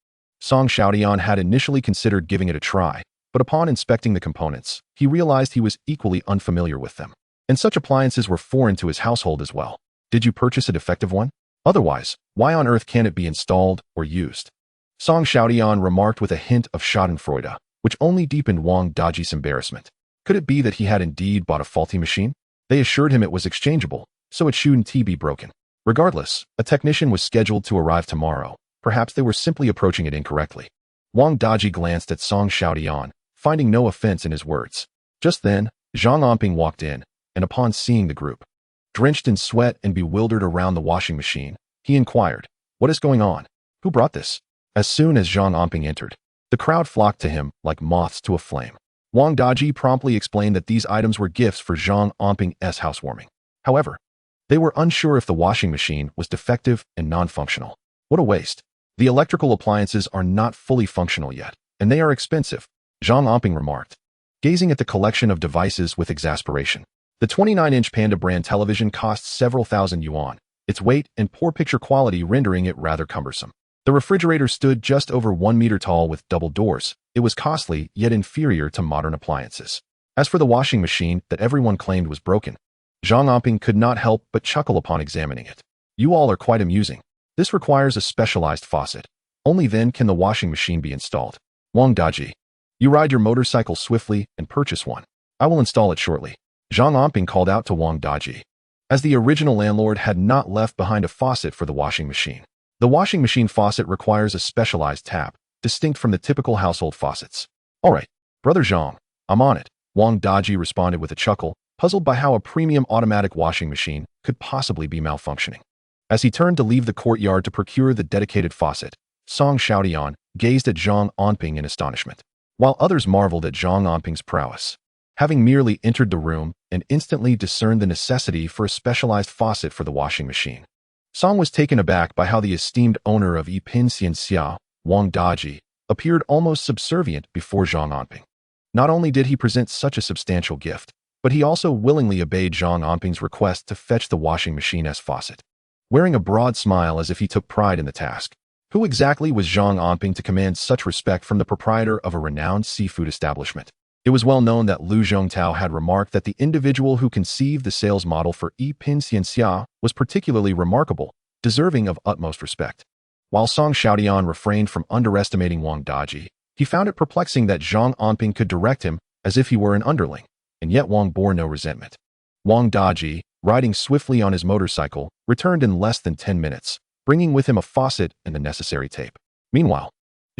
Song Xiaodian had initially considered giving it a try, but upon inspecting the components, he realized he was equally unfamiliar with them. And such appliances were foreign to his household as well. Did you purchase a defective one? Otherwise, why on earth can't it be installed or used? Song Xiaodian remarked with a hint of schadenfreude, which only deepened Wang Daji's embarrassment. Could it be that he had indeed bought a faulty machine? They assured him it was exchangeable, so it shouldn't be broken. Regardless, a technician was scheduled to arrive tomorrow. Perhaps they were simply approaching it incorrectly. Wang Daji glanced at Song Xiaodian, finding no offense in his words. Just then, Zhang Anping walked in, and upon seeing the group, drenched in sweat and bewildered around the washing machine, he inquired, "What is going on? Who brought this?" As soon as Zhang Anping entered, the crowd flocked to him like moths to a flame. Wang Daji promptly explained that these items were gifts for Zhang Anping's housewarming. However, they were unsure if the washing machine was defective and non-functional. What a waste. The electrical appliances are not fully functional yet, and they are expensive, Zhang Anping remarked, gazing at the collection of devices with exasperation. The 29-inch Panda brand television costs several thousand yuan, its weight and poor picture quality rendering it rather cumbersome. The refrigerator stood just over 1 meter tall with double doors. It was costly, yet inferior to modern appliances. As for the washing machine that everyone claimed was broken, Zhang Anping could not help but chuckle upon examining it. "You all are quite amusing. This requires a specialized faucet. Only then can the washing machine be installed. Wang Daji, you ride your motorcycle swiftly and purchase one. I will install it shortly." Zhang Anping called out to Wang Daji, as the original landlord had not left behind a faucet for the washing machine. The washing machine faucet requires a specialized tap, distinct from the typical household faucets. "All right, Brother Zhang, I'm on it," Wang Daji responded with a chuckle, puzzled by how a premium automatic washing machine could possibly be malfunctioning. As he turned to leave the courtyard to procure the dedicated faucet, Song Xiaodian gazed at Zhang Anping in astonishment, while others marveled at Zhang Anping's prowess. Having merely entered the room and instantly discerned the necessity for a specialized faucet for the washing machine, Song was taken aback by how the esteemed owner of Yipin Xianxia, Wang Daji, appeared almost subservient before Zhang Anping. Not only did he present such a substantial gift, but he also willingly obeyed Zhang Anping's request to fetch the washing machine's faucet, wearing a broad smile as if he took pride in the task. Who exactly was Zhang Anping to command such respect from the proprietor of a renowned seafood establishment? It was well known that Lu Zhongtao had remarked that the individual who conceived the sales model for Yipin Xianxia was particularly remarkable, deserving of utmost respect. While Song Xiaodian refrained from underestimating Wang Daji, he found it perplexing that Zhang Anping could direct him as if he were an underling, and yet Wang bore no resentment. Wang Daji, riding swiftly on his motorcycle, returned in less than 10 minutes, bringing with him a faucet and the necessary tape. Meanwhile,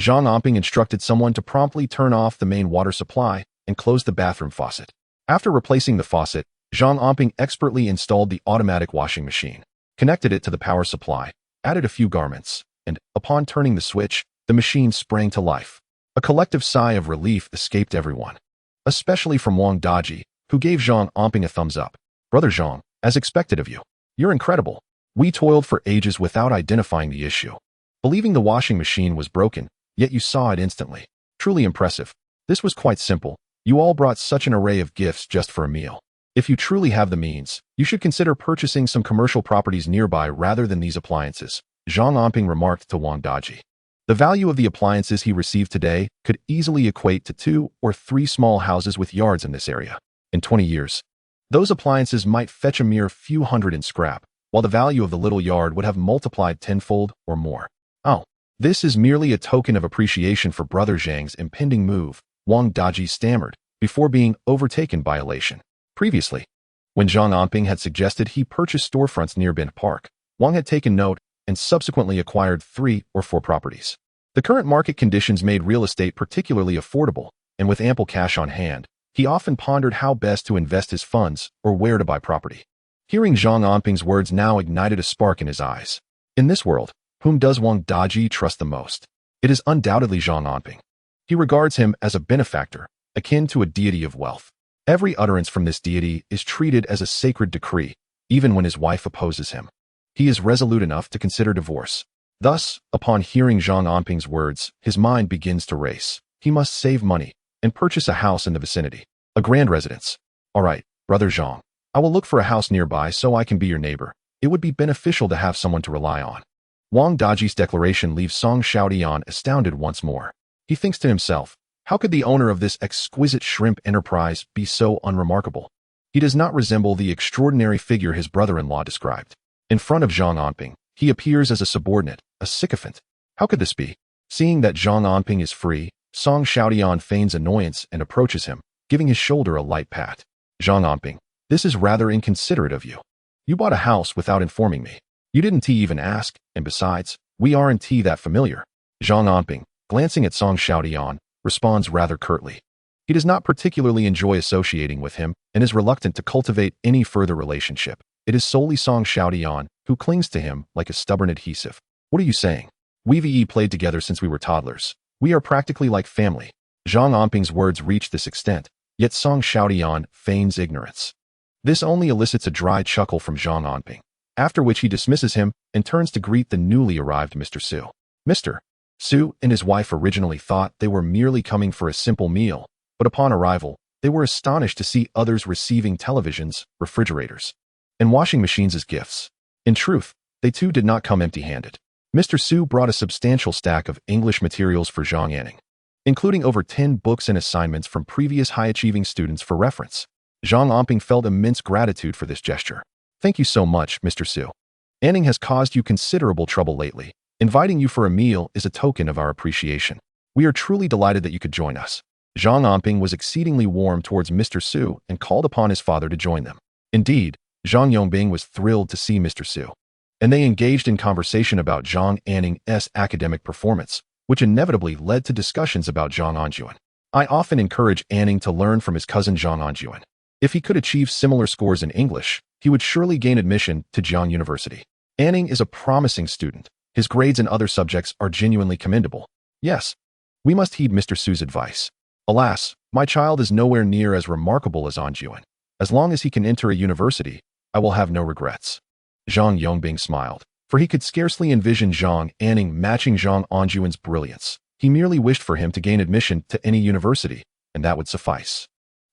Zhang Anping instructed someone to promptly turn off the main water supply and close the bathroom faucet. After replacing the faucet, Zhang Anping expertly installed the automatic washing machine, connected it to the power supply, added a few garments, and, upon turning the switch, the machine sprang to life. A collective sigh of relief escaped everyone, especially from Wang Daji, who gave Zhang Anping a thumbs up. "Brother Zhang, as expected of you. You're incredible. We toiled for ages without identifying the issue, believing the washing machine was broken, yet you saw it instantly. Truly impressive. This was quite simple. You all brought such an array of gifts just for a meal. If you truly have the means, you should consider purchasing some commercial properties nearby rather than these appliances," Zhang Anping remarked to Wang Daji. The value of the appliances he received today could easily equate to 2 or 3 small houses with yards in this area. In 20 years, those appliances might fetch a mere few hundred in scrap, while the value of the little yard would have multiplied tenfold or more. Oh, this is merely a token of appreciation for Brother Zhang's impending move, Wang Daji stammered, before being overtaken by elation. Previously, when Zhang Anping had suggested he purchase storefronts near Bin Park, Wang had taken note and subsequently acquired 3 or 4 properties. The current market conditions made real estate particularly affordable, and with ample cash on hand, he often pondered how best to invest his funds or where to buy property. Hearing Zhang Anping's words now ignited a spark in his eyes. In this world, whom does Wang Daji trust the most? It is undoubtedly Zhang Anping. He regards him as a benefactor, akin to a deity of wealth. Every utterance from this deity is treated as a sacred decree, even when his wife opposes him. He is resolute enough to consider divorce. Thus, upon hearing Zhang Anping's words, his mind begins to race. He must save money and purchase a house in the vicinity, a grand residence. All right, Brother Zhang, I will look for a house nearby so I can be your neighbor. It would be beneficial to have someone to rely on. Wang Daji's declaration leaves Song Xiaodian astounded once more. He thinks to himself, how could the owner of this exquisite shrimp enterprise be so unremarkable? He does not resemble the extraordinary figure his brother-in-law described. In front of Zhang Anping, he appears as a subordinate, a sycophant. How could this be? Seeing that Zhang Anping is free, Song Xiaodian feigns annoyance and approaches him, giving his shoulder a light pat. Zhang Anping, this is rather inconsiderate of you. You bought a house without informing me. You didn't even ask, and besides, we aren't that familiar. Zhang Anping, glancing at Song Xiaodian, responds rather curtly. He does not particularly enjoy associating with him and is reluctant to cultivate any further relationship. It is solely Song Xiaodian who clings to him like a stubborn adhesive. What are you saying? We've played together since we were toddlers. We are practically like family. Zhang Anping's words reach this extent, yet Song Xiaodian feigns ignorance. This only elicits a dry chuckle from Zhang Anping, after which he dismisses him and turns to greet the newly arrived Mr. Su. Mr. Su and his wife originally thought they were merely coming for a simple meal, but upon arrival, they were astonished to see others receiving televisions, refrigerators, and washing machines as gifts. In truth, they too did not come empty-handed. Mr. Su brought a substantial stack of English materials for Zhang Anping, including over 10 books and assignments from previous high-achieving students for reference. Zhang Anping felt immense gratitude for this gesture. Thank you so much, Mr. Su. Anping has caused you considerable trouble lately. Inviting you for a meal is a token of our appreciation. We are truly delighted that you could join us. Zhang Anping was exceedingly warm towards Mr. Su and called upon his father to join them. Indeed, Zhang Yongbing was thrilled to see Mr. Su, and they engaged in conversation about Zhang Anping's academic performance, which inevitably led to discussions about Zhang Anjuan. I often encourage Anping to learn from his cousin Zhang Anjuan. If he could achieve similar scores in English, he would surely gain admission to Jiang University. Anping is a promising student. His grades in other subjects are genuinely commendable. Yes, we must heed Mr. Su's advice. Alas, my child is nowhere near as remarkable as Anjuan. As long as he can enter a university, I will have no regrets. Zhang Yongbing smiled, for he could scarcely envision Zhang Anping matching Zhang Anjuan's brilliance. He merely wished for him to gain admission to any university, and that would suffice.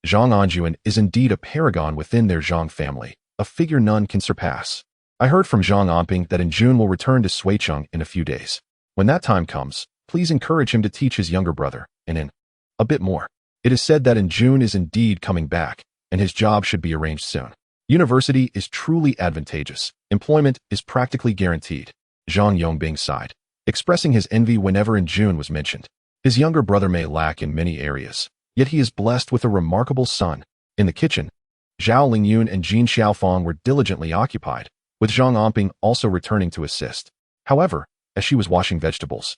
Zhang Anjuan is indeed a paragon within their Zhang family, a figure none can surpass. I heard from Zhang Anping that in June will return to Suicheng in a few days. When that time comes, please encourage him to teach his younger brother, and in a bit more. It is said that in June is indeed coming back, and his job should be arranged soon. University is truly advantageous. Employment is practically guaranteed. Zhang Yongbing sighed, expressing his envy whenever in June was mentioned. His younger brother may lack in many areas, yet he is blessed with a remarkable son. In the kitchen, Zhao Lingyun and Jin Xiaofang were diligently occupied, with Zhang Anping also returning to assist. However, as she was washing vegetables,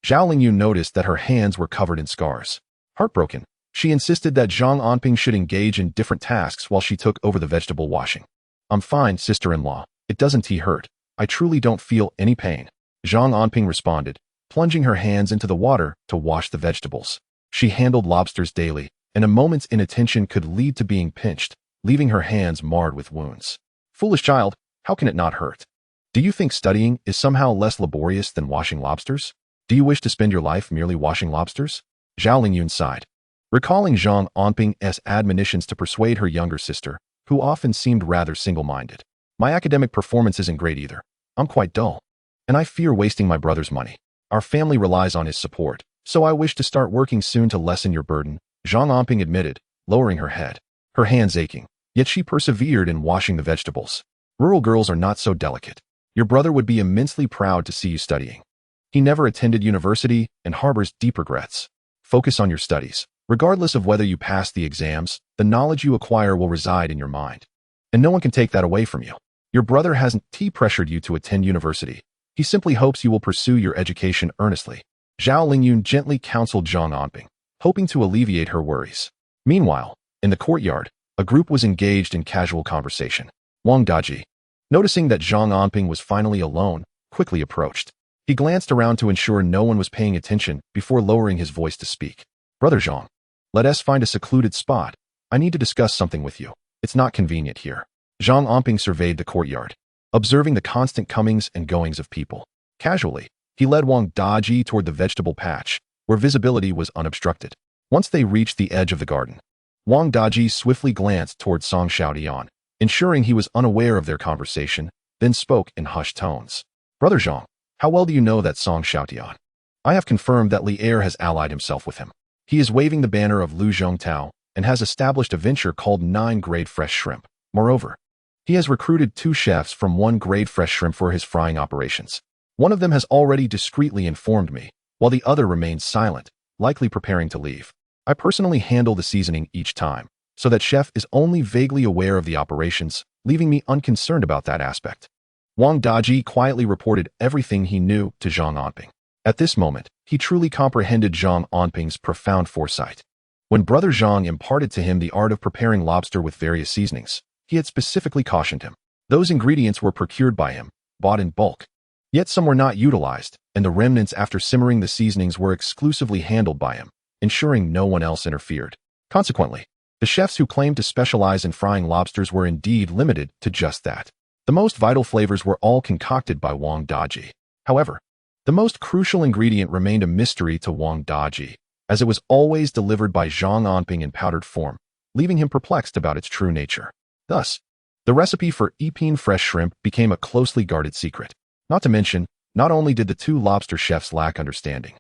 Zhao Lingyun noticed that her hands were covered in scars. Heartbroken, she insisted that Zhang Anping should engage in different tasks while she took over the vegetable washing. I'm fine, sister-in-law. It doesn't hurt. I truly don't feel any pain. Zhang Anping responded, plunging her hands into the water to wash the vegetables. She handled lobsters daily, and a moment's inattention could lead to being pinched, leaving her hands marred with wounds. Foolish child, how can it not hurt? Do you think studying is somehow less laborious than washing lobsters? Do you wish to spend your life merely washing lobsters? Zhao Lingyun sighed, recalling Zhang Anping's admonitions to persuade her younger sister, who often seemed rather single-minded. My academic performance isn't great either. I'm quite dull, and I fear wasting my brother's money. Our family relies on his support, so I wish to start working soon to lessen your burden, Zhang Anping admitted, lowering her head, her hands aching. Yet she persevered in washing the vegetables. Rural girls are not so delicate. Your brother would be immensely proud to see you studying. He never attended university and harbors deep regrets. Focus on your studies. Regardless of whether you pass the exams, the knowledge you acquire will reside in your mind. And no one can take that away from you. Your brother hasn't pressured you to attend university. He simply hopes you will pursue your education earnestly. Zhao Lingyun gently counseled Zhang Anping, hoping to alleviate her worries. Meanwhile, in the courtyard, a group was engaged in casual conversation. Wang Daji, noticing that Zhang Anping was finally alone, quickly approached. He glanced around to ensure no one was paying attention before lowering his voice to speak. Brother Zhang, let us find a secluded spot. I need to discuss something with you. It's not convenient here. Zhang Anping surveyed the courtyard, observing the constant comings and goings of people. Casually, he led Wang Daji toward the vegetable patch, where visibility was unobstructed. Once they reached the edge of the garden, Wang Daji swiftly glanced toward Song Xiaotian, ensuring he was unaware of their conversation, then spoke in hushed tones. Brother Zhang, how well do you know that Song Xiaotian? I have confirmed that Li Er has allied himself with him. He is waving the banner of Lu Zhongtao and has established a venture called 9-grade fresh shrimp. Moreover, he has recruited 2 chefs from 1-grade fresh shrimp for his frying operations. One of them has already discreetly informed me, while the other remains silent, likely preparing to leave. I personally handle the seasoning each time, so that chef is only vaguely aware of the operations, leaving me unconcerned about that aspect. Wang Daji quietly reported everything he knew to Zhang Anping. At this moment, he truly comprehended Zhang Anping's profound foresight. When Brother Zhang imparted to him the art of preparing lobster with various seasonings, he had specifically cautioned him. Those ingredients were procured by him, bought in bulk. Yet some were not utilized, and the remnants after simmering the seasonings were exclusively handled by him, ensuring no one else interfered. Consequently, the chefs who claimed to specialize in frying lobsters were indeed limited to just that. The most vital flavors were all concocted by Wang Daji. However, the most crucial ingredient remained a mystery to Wang Daji, as it was always delivered by Zhang Anping in powdered form, leaving him perplexed about its true nature. Thus, the recipe for Epine fresh shrimp became a closely guarded secret. Not to mention, not only did the 2 lobster chefs lack understanding,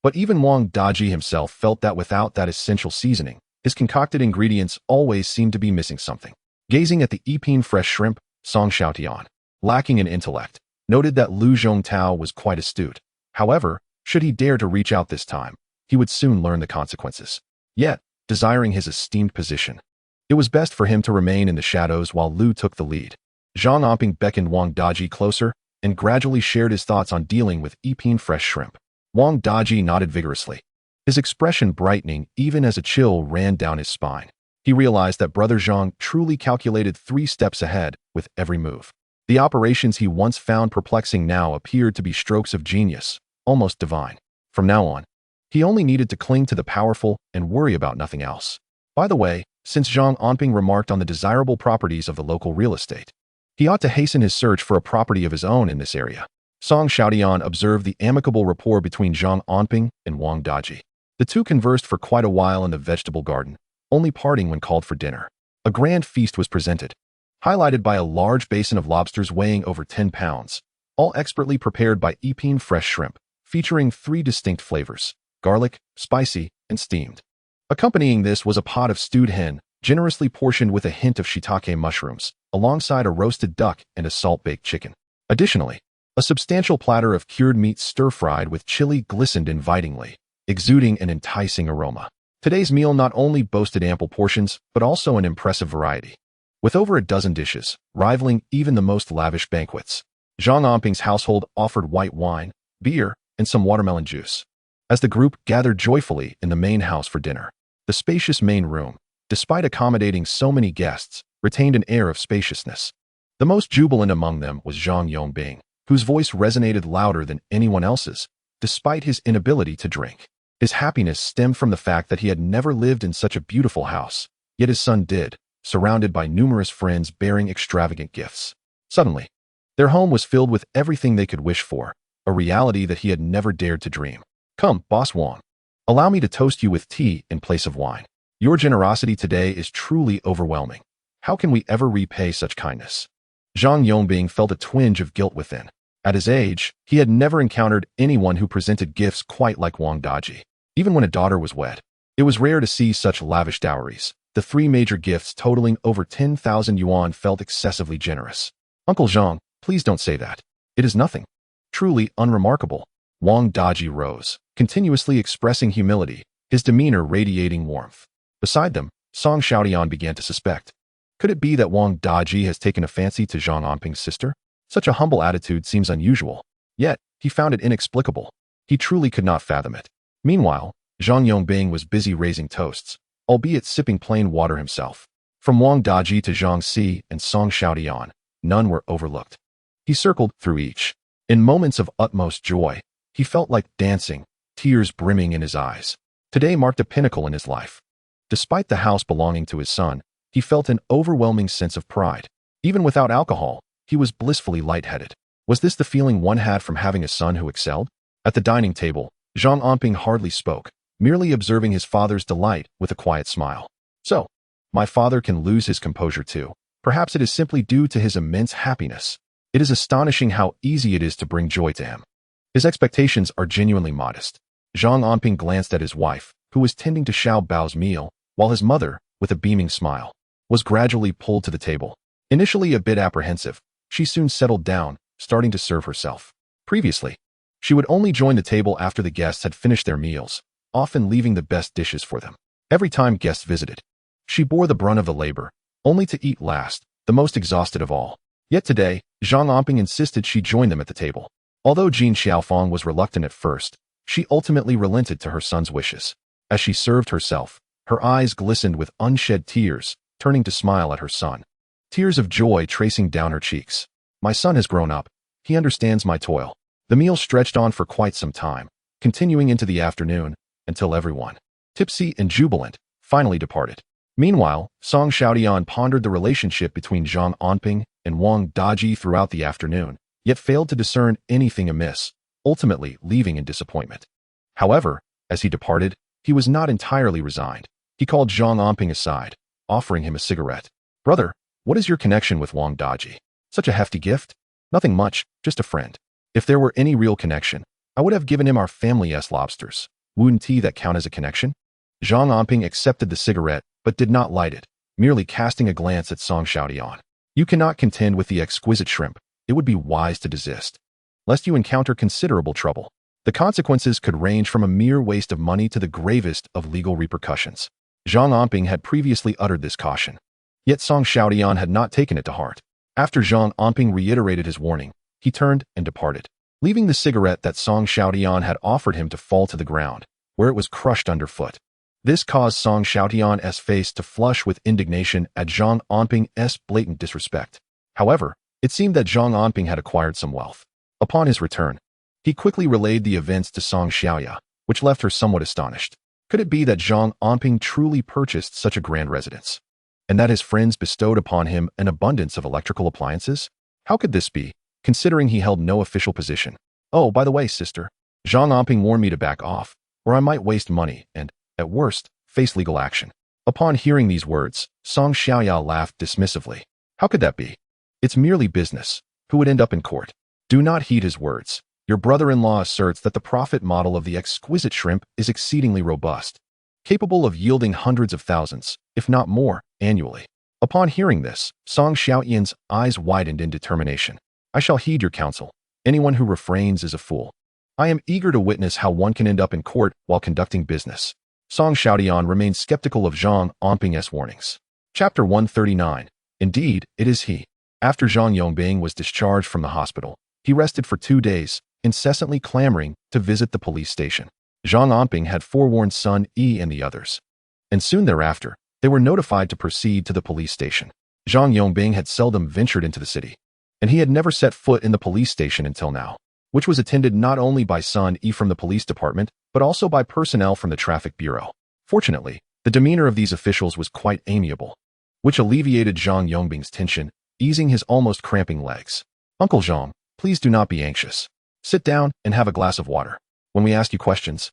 but even Wang Daji himself felt that without that essential seasoning, his concocted ingredients always seemed to be missing something. Gazing at the Epine fresh shrimp, Song Xiaotian, lacking in intellect, noted that Lu Zhongtao was quite astute. However, should he dare to reach out this time, he would soon learn the consequences. Yet, desiring his esteemed position, it was best for him to remain in the shadows while Lu took the lead. Zhang Anping beckoned Wang Daji closer and gradually shared his thoughts on dealing with Epine fresh shrimp. Wang Daji nodded vigorously, his expression brightening even as a chill ran down his spine. He realized that Brother Zhang truly calculated 3 steps ahead with every move. The operations he once found perplexing now appeared to be strokes of genius, almost divine. From now on, he only needed to cling to the powerful and worry about nothing else. By the way, since Zhang Anping remarked on the desirable properties of the local real estate, he ought to hasten his search for a property of his own in this area. Song Xiaotian observed the amicable rapport between Zhang Anping and Wang Daji. The 2 conversed for quite a while in the vegetable garden, only parting when called for dinner. A grand feast was presented, highlighted by a large basin of lobsters weighing over 10 pounds, all expertly prepared by Epine fresh shrimp, featuring 3 distinct flavors: garlic, spicy, and steamed. Accompanying this was a pot of stewed hen, generously portioned with a hint of shiitake mushrooms, alongside a roasted duck and a salt-baked chicken. Additionally, a substantial platter of cured meat stir-fried with chili glistened invitingly, exuding an enticing aroma. Today's meal not only boasted ample portions, but also an impressive variety, with over a dozen dishes, rivaling even the most lavish banquets. Zhang Anping's household offered white wine, beer, and some watermelon juice. As the group gathered joyfully in the main house for dinner, the spacious main room, despite accommodating so many guests, retained an air of spaciousness. The most jubilant among them was Zhang Yongbing, whose voice resonated louder than anyone else's, despite his inability to drink. His happiness stemmed from the fact that he had never lived in such a beautiful house, yet his son did, surrounded by numerous friends bearing extravagant gifts. Suddenly, their home was filled with everything they could wish for, a reality that he had never dared to dream. Come, Boss Wang. Allow me to toast you with tea in place of wine. Your generosity today is truly overwhelming. How can we ever repay such kindness? Zhang Yongbing felt a twinge of guilt within. At his age, he had never encountered anyone who presented gifts quite like Wang Daji. Even when a daughter was wed, it was rare to see such lavish dowries. The three major gifts totaling over 10,000 yuan felt excessively generous. Uncle Zhang, please don't say that. It is nothing. Truly unremarkable. Wang Daji rose, continuously expressing humility, his demeanor radiating warmth. Beside them, Song Xiaotian began to suspect. Could it be that Wang Daji has taken a fancy to Zhang Anping's sister? Such a humble attitude seems unusual. Yet, he found it inexplicable. He truly could not fathom it. Meanwhile, Zhang Yongbing was busy raising toasts, albeit sipping plain water himself. From Wang Daji to Zhang Si and Song Xiaotian, none were overlooked. He circled through each. In moments of utmost joy, he felt like dancing, tears brimming in his eyes. Today marked a pinnacle in his life. Despite the house belonging to his son, he felt an overwhelming sense of pride. Even without alcohol, he was blissfully lightheaded. Was this the feeling one had from having a son who excelled? At the dining table, Zhang Anping hardly spoke, merely observing his father's delight with a quiet smile. So, my father can lose his composure too. Perhaps it is simply due to his immense happiness. It is astonishing how easy it is to bring joy to him. His expectations are genuinely modest. Zhang Anping glanced at his wife, who was tending to Xiao Bao's meal, while his mother, with a beaming smile, was gradually pulled to the table. Initially a bit apprehensive, she soon settled down, starting to serve herself. Previously, she would only join the table after the guests had finished their meals, often leaving the best dishes for them. Every time guests visited, she bore the brunt of the labor, only to eat last, the most exhausted of all. Yet today, Zhang Anping insisted she join them at the table. Although Jin Xiaofang was reluctant at first, she ultimately relented to her son's wishes. As she served herself, her eyes glistened with unshed tears, turning to smile at her son. Tears of joy tracing down her cheeks. My son has grown up. He understands my toil. The meal stretched on for quite some time, continuing into the afternoon, until everyone, tipsy and jubilant, finally departed. Meanwhile, Song Xiaotian pondered the relationship between Zhang Anping and Wang Daji throughout the afternoon, yet failed to discern anything amiss, ultimately leaving in disappointment. However, as he departed, he was not entirely resigned. He called Zhang Anping aside, offering him a cigarette. Brother, what is your connection with Wang Daji? Such a hefty gift? Nothing much, just a friend. If there were any real connection, I would have given him our family's lobsters. Wouldn't that count as a connection? Zhang Anping accepted the cigarette, but did not light it, merely casting a glance at Song Xiaotian. You cannot contend with the exquisite shrimp. It would be wise to desist, lest you encounter considerable trouble. The consequences could range from a mere waste of money to the gravest of legal repercussions. Zhang Anping had previously uttered this caution. Yet Song Xiaotian had not taken it to heart. After Zhang Anping reiterated his warning, he turned and departed, leaving the cigarette that Song Xiaotian had offered him to fall to the ground, where it was crushed underfoot. This caused Song Xiaotian's face to flush with indignation at Zhang Anping's blatant disrespect. However, it seemed that Zhang Anping had acquired some wealth. Upon his return, he quickly relayed the events to Song Xiaoya, which left her somewhat astonished. Could it be that Zhang Anping truly purchased such a grand residence, and that his friends bestowed upon him an abundance of electrical appliances? How could this be, considering he held no official position? Oh, by the way, sister, Zhang Anping warned me to back off, or I might waste money and, at worst, face legal action. Upon hearing these words, Song Xiaoya laughed dismissively. How could that be? It's merely business. Who would end up in court? Do not heed his words. Your brother-in-law asserts that the profit model of the exquisite shrimp is exceedingly robust, capable of yielding hundreds of thousands, if not more, annually. Upon hearing this, Song Xiaoyan's eyes widened in determination. I shall heed your counsel. Anyone who refrains is a fool. I am eager to witness how one can end up in court while conducting business. Song Xiaotian remained skeptical of Zhang Anping's warnings. Chapter 139. Indeed, it is he. After Zhang Yongbing was discharged from the hospital, he rested for 2 days, incessantly clamoring to visit the police station. Zhang Anping had forewarned Sun Yi and the others, and soon thereafter, they were notified to proceed to the police station. Zhang Yongbing had seldom ventured into the city, and he had never set foot in the police station until now, which was attended not only by Sun Yi from the police department, but also by personnel from the traffic bureau. Fortunately, the demeanor of these officials was quite amiable, which alleviated Zhang Yongbing's tension, easing his almost cramping legs. Uncle Zhang, please do not be anxious. Sit down and have a glass of water. When we ask you questions,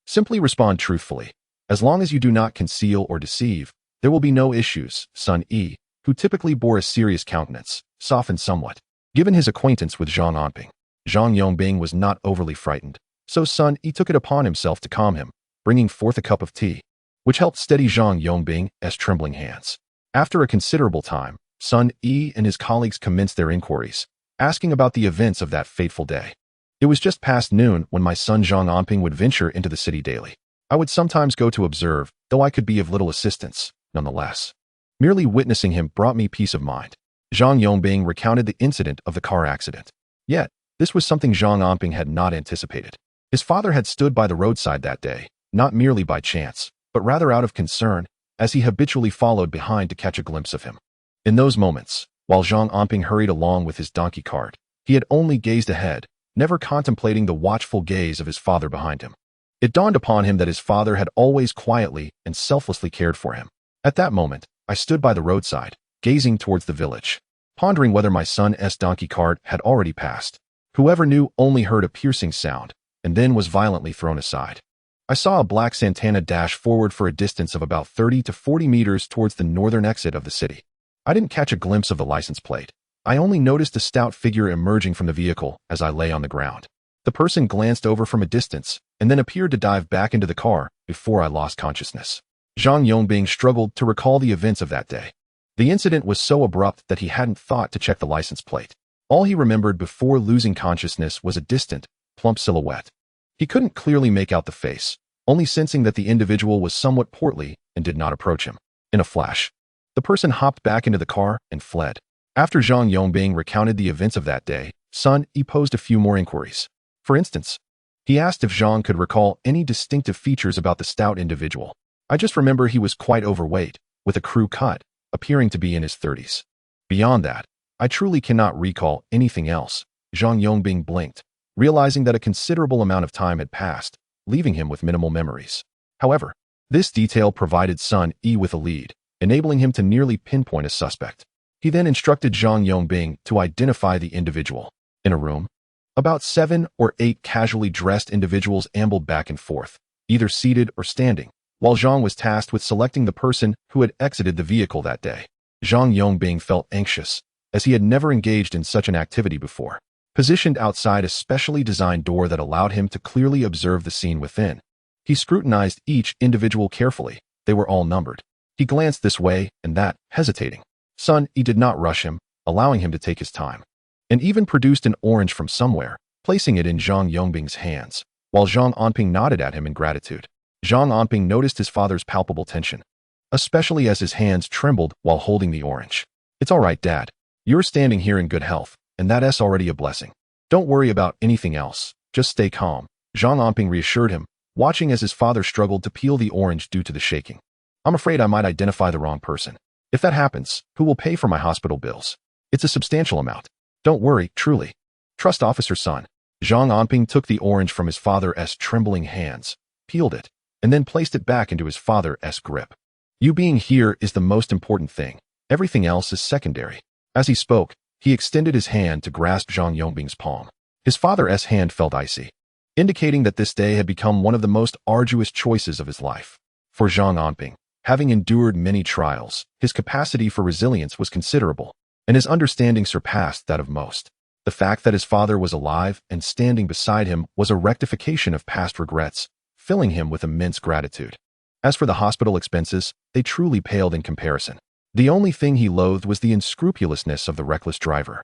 simply respond truthfully. As long as you do not conceal or deceive, there will be no issues. Sun Yi, who typically bore a serious countenance, softened somewhat, given his acquaintance with Zhang Anping. Zhang Yongbing was not overly frightened, so Sun Yi took it upon himself to calm him, bringing forth a cup of tea, which helped steady Zhang Yongbing's trembling hands. After a considerable time, Sun Yi and his colleagues commenced their inquiries, asking about the events of that fateful day. It was just past noon when my son Zhang Anping would venture into the city daily. I would sometimes go to observe, though I could be of little assistance, nonetheless. Merely witnessing him brought me peace of mind. Zhang Yongbing recounted the incident of the car accident. Yet, this was something Zhang Anping had not anticipated. His father had stood by the roadside that day, not merely by chance, but rather out of concern, as he habitually followed behind to catch a glimpse of him. In those moments, while Zhang Anping hurried along with his donkey cart, he had only gazed ahead, never contemplating the watchful gaze of his father behind him. It dawned upon him that his father had always quietly and selflessly cared for him. At that moment, I stood by the roadside, gazing towards the village, pondering whether my son's donkey cart had already passed. Whoever knew only heard a piercing sound, and then was violently thrown aside. I saw a black Santana dash forward for a distance of about 30 to 40 meters towards the northern exit of the city. I didn't catch a glimpse of the license plate. I only noticed a stout figure emerging from the vehicle as I lay on the ground. The person glanced over from a distance, and then appeared to dive back into the car before I lost consciousness. Zhang Yongbing struggled to recall the events of that day. The incident was so abrupt that he hadn't thought to check the license plate. All he remembered before losing consciousness was a distant, plump silhouette. He couldn't clearly make out the face, only sensing that the individual was somewhat portly and did not approach him. In a flash, the person hopped back into the car and fled. After Zhang Yongbing recounted the events of that day, Sun Yi posed a few more inquiries. For instance, he asked if Zhang could recall any distinctive features about the stout individual. I just remember he was quite overweight, with a crew cut, appearing to be in his 30s. Beyond that, I truly cannot recall anything else. Zhang Yongbing blinked, realizing that a considerable amount of time had passed, leaving him with minimal memories. However, this detail provided Sun Yi with a lead, enabling him to nearly pinpoint a suspect. He then instructed Zhang Yongbing to identify the individual. In a room, about 7 or 8 casually dressed individuals ambled back and forth, either seated or standing, while Zhang was tasked with selecting the person who had exited the vehicle that day. Zhang Yongbing felt anxious, as he had never engaged in such an activity before. Positioned outside a specially designed door that allowed him to clearly observe the scene within, he scrutinized each individual carefully. They were all numbered. He glanced this way and that, hesitating. Sun Yi did not rush him, allowing him to take his time, and even produced an orange from somewhere, placing it in Zhang Yongbing's hands, while Zhang Anping nodded at him in gratitude. Zhang Anping noticed his father's palpable tension, especially as his hands trembled while holding the orange. "It's all right, Dad. You're standing here in good health, and that's already a blessing. Don't worry about anything else. Just stay calm," Zhang Anping reassured him, watching as his father struggled to peel the orange due to the shaking. "I'm afraid I might identify the wrong person. If that happens, who will pay for my hospital bills? It's a substantial amount. Don't worry, truly. Trust Officer Sun." Zhang Anping took the orange from his father's trembling hands, peeled it, and then placed it back into his father's grip. "You being here is the most important thing. Everything else is secondary." As he spoke, he extended his hand to grasp Zhang Yongbing's palm. His father's hand felt icy, indicating that this day had become one of the most arduous choices of his life. For Zhang Anping, having endured many trials, his capacity for resilience was considerable, and his understanding surpassed that of most. The fact that his father was alive and standing beside him was a rectification of past regrets, filling him with immense gratitude. As for the hospital expenses, they truly paled in comparison. The only thing he loathed was the unscrupulousness of the reckless driver,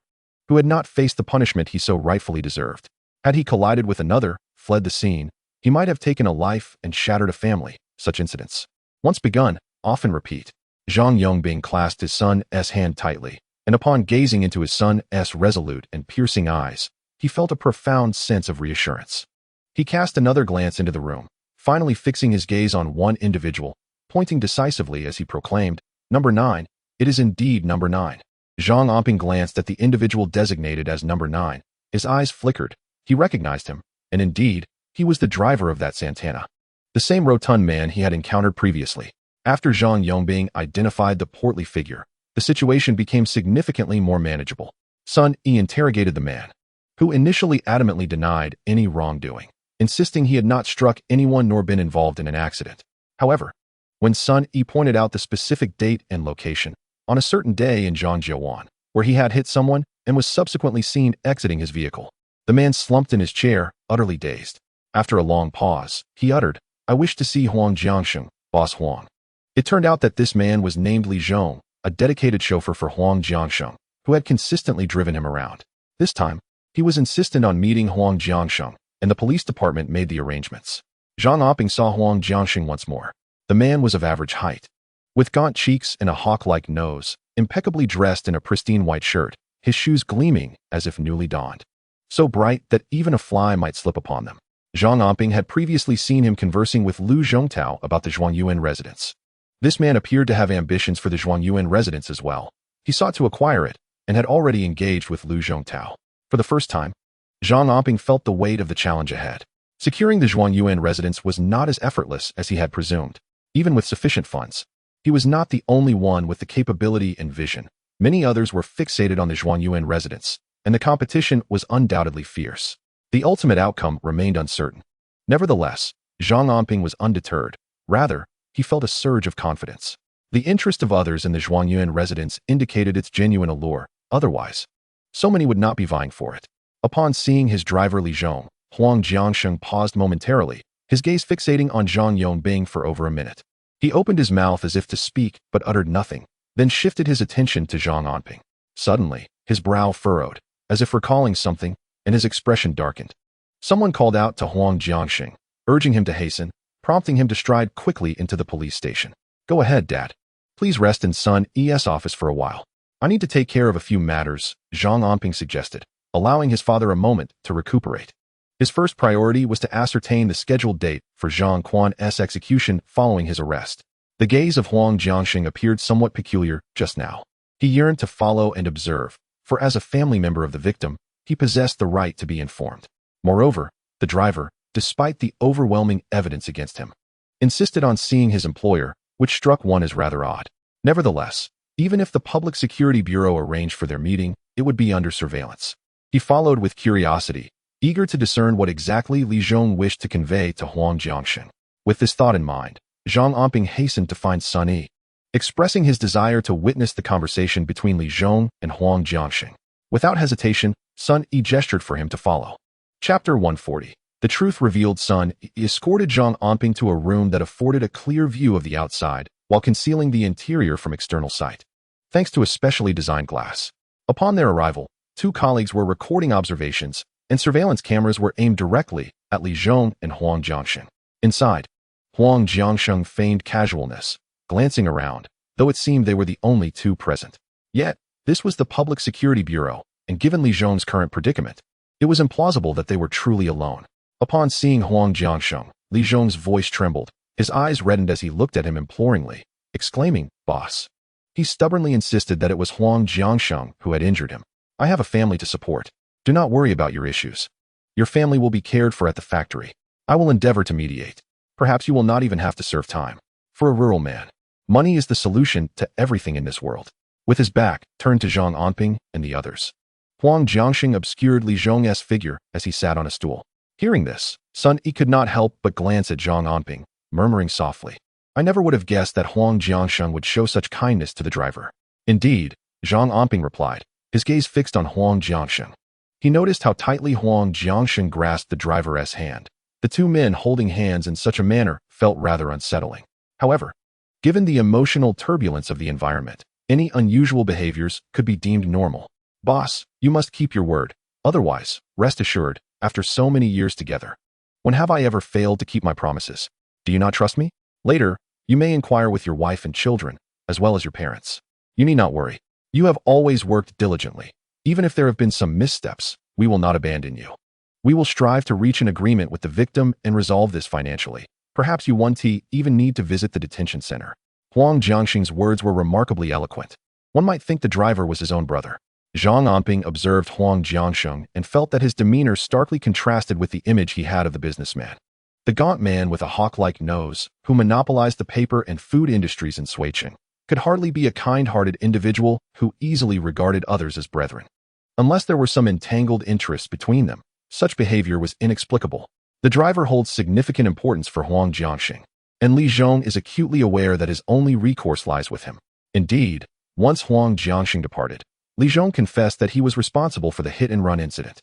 who had not faced the punishment he so rightfully deserved. Had he collided with another, fled the scene, he might have taken a life and shattered a family. Such incidents, once begun, often repeat. Zhang Yongbing clasped his son's hand tightly, and upon gazing into his son's resolute and piercing eyes, he felt a profound sense of reassurance. He cast another glance into the room, finally fixing his gaze on one individual, pointing decisively as he proclaimed, "Number 9, it is indeed number 9. Zhang Anping glanced at the individual designated as number 9. His eyes flickered. He recognized him, and indeed, he was the driver of that Santana. The same rotund man he had encountered previously. After Zhang Yongbing identified the portly figure, the situation became significantly more manageable. Sun Yi interrogated the man, who initially adamantly denied any wrongdoing, insisting he had not struck anyone nor been involved in an accident. However, when Sun Yi pointed out the specific date and location, on a certain day in Zhangjiawan, where he had hit someone and was subsequently seen exiting his vehicle, The man slumped in his chair, utterly dazed. After a long pause, he uttered, "I wish to see Huang Jiangsheng, Boss Huang." It turned out that this man was named Li Zhong, a dedicated chauffeur for Huang Jiangsheng, who had consistently driven him around. This time, he was insistent on meeting Huang Jiangsheng, and the police department made the arrangements. Zhang Anping saw Huang Jiangsheng once more. The man was of average height. With gaunt cheeks and a hawk-like nose, impeccably dressed in a pristine white shirt, his shoes gleaming as if newly donned. So bright that even a fly might slip upon them. Zhang Anping had previously seen him conversing with Lu Zhongtao about the Zhuangyuan residence. This man appeared to have ambitions for the Zhuangyuan residence as well. He sought to acquire it, and had already engaged with Lu Zhongtao. For the first time, Zhang Anping felt the weight of the challenge ahead. Securing the Zhuangyuan residence was not as effortless as he had presumed. Even with sufficient funds, he was not the only one with the capability and vision. Many others were fixated on the Zhuangyuan residence, and the competition was undoubtedly fierce. The ultimate outcome remained uncertain. Nevertheless, Zhang Anping was undeterred. Rather, he felt a surge of confidence. The interest of others in the Zhuangyuan residence indicated its genuine allure. Otherwise, so many would not be vying for it. Upon seeing his driver Li Zhong, Huang Jiangsheng paused momentarily, his gaze fixating on Zhang Yongbing for over a minute. He opened his mouth as if to speak, but uttered nothing, then shifted his attention to Zhang Anping. Suddenly, his brow furrowed, as if recalling something, and his expression darkened. Someone called out to Huang Jiangsheng, urging him to hasten, prompting him to stride quickly into the police station. "Go ahead, Dad. Please rest in Sun E's office for a while. I need to take care of a few matters," Zhang Anping suggested, allowing his father a moment to recuperate. His first priority was to ascertain the scheduled date for Zhang Quan's execution following his arrest. The gaze of Huang Jiangsheng appeared somewhat peculiar just now. He yearned to follow and observe, for as a family member of the victim, he possessed the right to be informed. Moreover, the driver, despite the overwhelming evidence against him, insisted on seeing his employer, which struck one as rather odd. Nevertheless, even if the Public Security Bureau arranged for their meeting, it would be under surveillance. He followed with curiosity, eager to discern what exactly Li Zhong wished to convey to Huang Jiangsheng. With this thought in mind, Zhang Anping hastened to find Sun E, expressing his desire to witness the conversation between Li Zhong and Huang Jiangsheng. Without hesitation, Sun E gestured for him to follow. Chapter 140. The truth revealed. Sun E escorted Zhang Anping to a room that afforded a clear view of the outside, while concealing the interior from external sight, thanks to a specially designed glass. Upon their arrival, two colleagues were recording observations, and surveillance cameras were aimed directly at Li Zhong and Huang Jiangsheng. Inside, Huang Jiangsheng feigned casualness, glancing around, though it seemed they were the only two present. Yet, this was the Public Security Bureau, and given Li Zhong's current predicament, it was implausible that they were truly alone. Upon seeing Huang Jiangsheng, Li Zhong's voice trembled, his eyes reddened as he looked at him imploringly, exclaiming, "Boss." He stubbornly insisted that it was Huang Jiangsheng who had injured him. "I have a family to support. Do not worry about your issues. Your family will be cared for at the factory. I will endeavor to mediate. Perhaps you will not even have to serve time. For a rural man, money is the solution to everything in this world." With his back turned to Zhang Anping and the others, Huang Jiangsheng obscured Li Zhong's figure as he sat on a stool. Hearing this, Sun E could not help but glance at Zhang Anping, murmuring softly, "I never would have guessed that Huang Jiangsheng would show such kindness to the driver." "Indeed," Zhang Anping replied, his gaze fixed on Huang Jiangsheng. He noticed how tightly Huang Jiangsheng grasped the driver's hand. The two men holding hands in such a manner felt rather unsettling. However, given the emotional turbulence of the environment, any unusual behaviors could be deemed normal. "Boss, you must keep your word. Otherwise, rest assured, after so many years together, when have I ever failed to keep my promises? Do you not trust me? Later, you may inquire with your wife and children, as well as your parents. You need not worry. You have always worked diligently. Even if there have been some missteps, we will not abandon you. We will strive to reach an agreement with the victim and resolve this financially. Perhaps you won't even need to visit the detention center." Huang Jiangsheng's words were remarkably eloquent. One might think the driver was his own brother. Zhang Anping observed Huang Jiangsheng and felt that his demeanor starkly contrasted with the image he had of the businessman. The gaunt man with a hawk-like nose, who monopolized the paper and food industries in Suicheng, could hardly be a kind-hearted individual who easily regarded others as brethren. Unless there were some entangled interests between them, such behavior was inexplicable. The driver holds significant importance for Huang Jiangsheng, and Li Zhong is acutely aware that his only recourse lies with him. Indeed, once Huang Jiangsheng departed, Li Zhong confessed that he was responsible for the hit-and-run incident.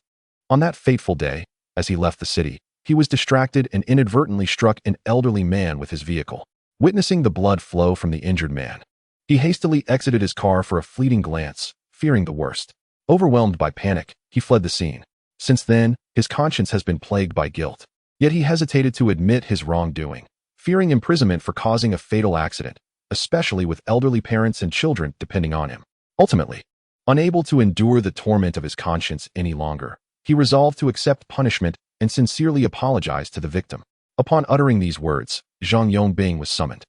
On that fateful day, as he left the city, he was distracted and inadvertently struck an elderly man with his vehicle. Witnessing the blood flow from the injured man, he hastily exited his car for a fleeting glance, fearing the worst. Overwhelmed by panic, he fled the scene. Since then, his conscience has been plagued by guilt. Yet he hesitated to admit his wrongdoing, fearing imprisonment for causing a fatal accident, especially with elderly parents and children depending on him. Ultimately, unable to endure the torment of his conscience any longer, he resolved to accept punishment and sincerely apologize to the victim. Upon uttering these words, Zhang Anping was summoned.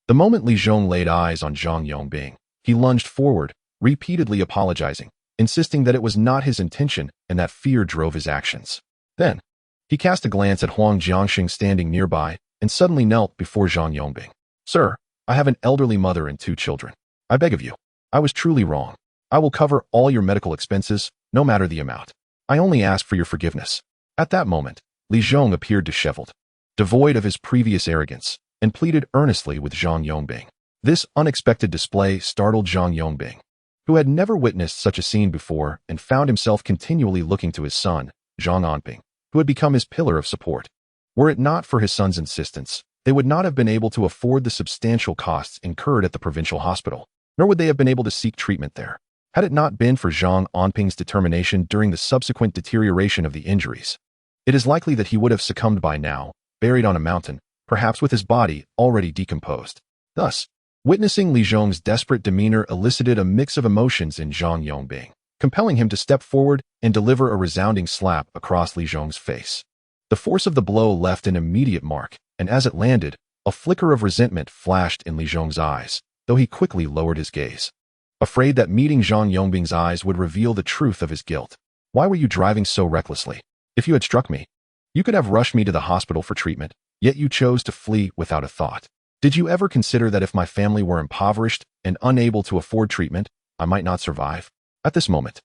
The moment Li Zhong laid eyes on Zhang Anping, he lunged forward, repeatedly apologizing, insisting that it was not his intention and that fear drove his actions. Then, he cast a glance at Huang Jiangxing standing nearby and suddenly knelt before Zhang Anping. "Sir, I have an elderly mother and 2 children. I beg of you. I was truly wrong. I will cover all your medical expenses, no matter the amount. I only ask for your forgiveness." At that moment, Li Zhong appeared disheveled, devoid of his previous arrogance, and pleaded earnestly with Zhang Anping. This unexpected display startled Zhang Anping, who had never witnessed such a scene before and found himself continually looking to his son, Zhang Anping, who had become his pillar of support. Were it not for his son's insistence, they would not have been able to afford the substantial costs incurred at the provincial hospital, nor would they have been able to seek treatment there. Had it not been for Zhang Anping's determination during the subsequent deterioration of the injuries, it is likely that he would have succumbed by now, buried on a mountain, perhaps with his body already decomposed. Thus, witnessing Li Zhong's desperate demeanor elicited a mix of emotions in Zhang Anping, compelling him to step forward and deliver a resounding slap across Li Zhong's face. The force of the blow left an immediate mark, and as it landed, a flicker of resentment flashed in Li Zhong's eyes, though he quickly lowered his gaze, afraid that meeting Zhang Anping's eyes would reveal the truth of his guilt. "Why were you driving so recklessly? If you had struck me, you could have rushed me to the hospital for treatment, yet you chose to flee without a thought. Did you ever consider that if my family were impoverished and unable to afford treatment, I might not survive?" At this moment,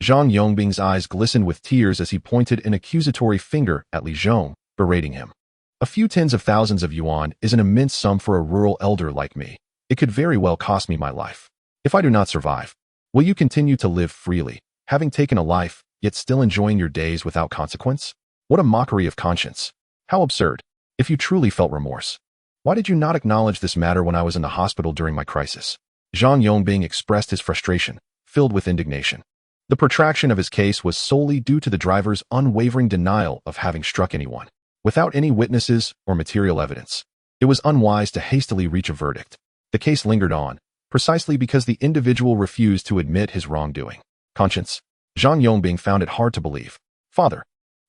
Zhang Anping's eyes glistened with tears as he pointed an accusatory finger at Li Zhong, berating him. "A few tens of thousands of yuan is an immense sum for a rural elder like me. It could very well cost me my life. If I do not survive, will you continue to live freely, having taken a life, yet still enjoying your days without consequence? What a mockery of conscience. How absurd. If you truly felt remorse, why did you not acknowledge this matter when I was in the hospital during my crisis?" Zhang Anping expressed his frustration, filled with indignation. The protraction of his case was solely due to the driver's unwavering denial of having struck anyone, without any witnesses or material evidence. It was unwise to hastily reach a verdict. The case lingered on, precisely because the individual refused to admit his wrongdoing. Conscience. Zhang Anping found it hard to believe. "Father."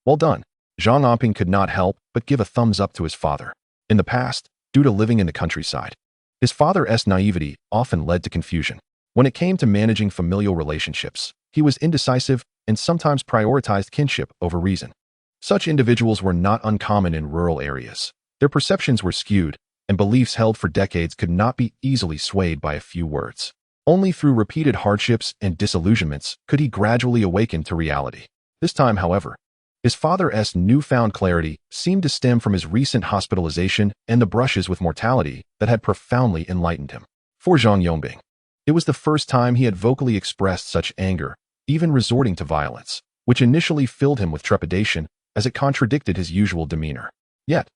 "Well done." Zhang Anping could not help but give a thumbs up to his father. In the past, due to living in the countryside, his father's naivety often led to confusion. When it came to managing familial relationships, he was indecisive and sometimes prioritized kinship over reason. Such individuals were not uncommon in rural areas. Their perceptions were skewed, and beliefs held for decades could not be easily swayed by a few words. Only through repeated hardships and disillusionments could he gradually awaken to reality. This time, however, his father's newfound clarity seemed to stem from his recent hospitalization and the brushes with mortality that had profoundly enlightened him. For Zhang Anping, it was the first time he had vocally expressed such anger, even resorting to violence, which initially filled him with trepidation as it contradicted his usual demeanor. Yet,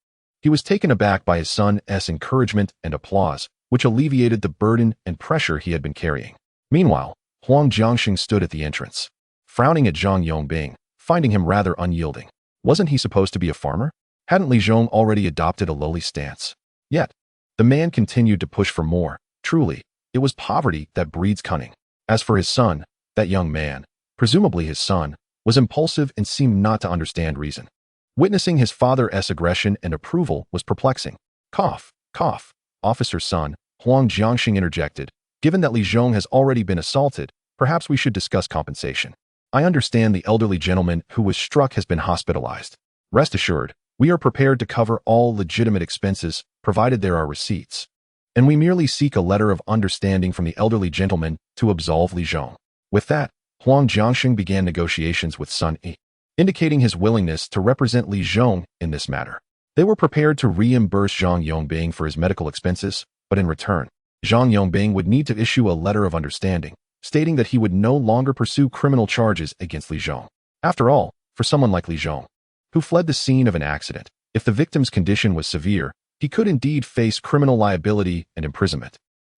he was taken aback by his son's encouragement and applause, which alleviated the burden and pressure he had been carrying. Meanwhile, Huang Jiangxing stood at the entrance, frowning at Zhang Anping, finding him rather unyielding. Wasn't he supposed to be a farmer? Hadn't Li Zhong already adopted a lowly stance? Yet, the man continued to push for more. Truly, it was poverty that breeds cunning. As for his son, that young man, presumably his son, was impulsive and seemed not to understand reason. Witnessing his father's aggression and approval was perplexing. "Cough, cough." Officer's son, Huang Jiangxing interjected. "Given that Li Zhong has already been assaulted, perhaps we should discuss compensation. I understand the elderly gentleman who was struck has been hospitalized. Rest assured, we are prepared to cover all legitimate expenses, provided there are receipts. And we merely seek a letter of understanding from the elderly gentleman to absolve Li Zhong." With that, Huang Jiangxing began negotiations with Sun Yi, indicating his willingness to represent Li Zhong in this matter. They were prepared to reimburse Zhang Anping for his medical expenses, but in return, Zhang Anping would need to issue a letter of understanding, stating that he would no longer pursue criminal charges against Li Zhong. After all, For someone like Li Zhong, who fled the scene of an accident, if the victim's condition was severe, he could indeed face criminal liability and imprisonment.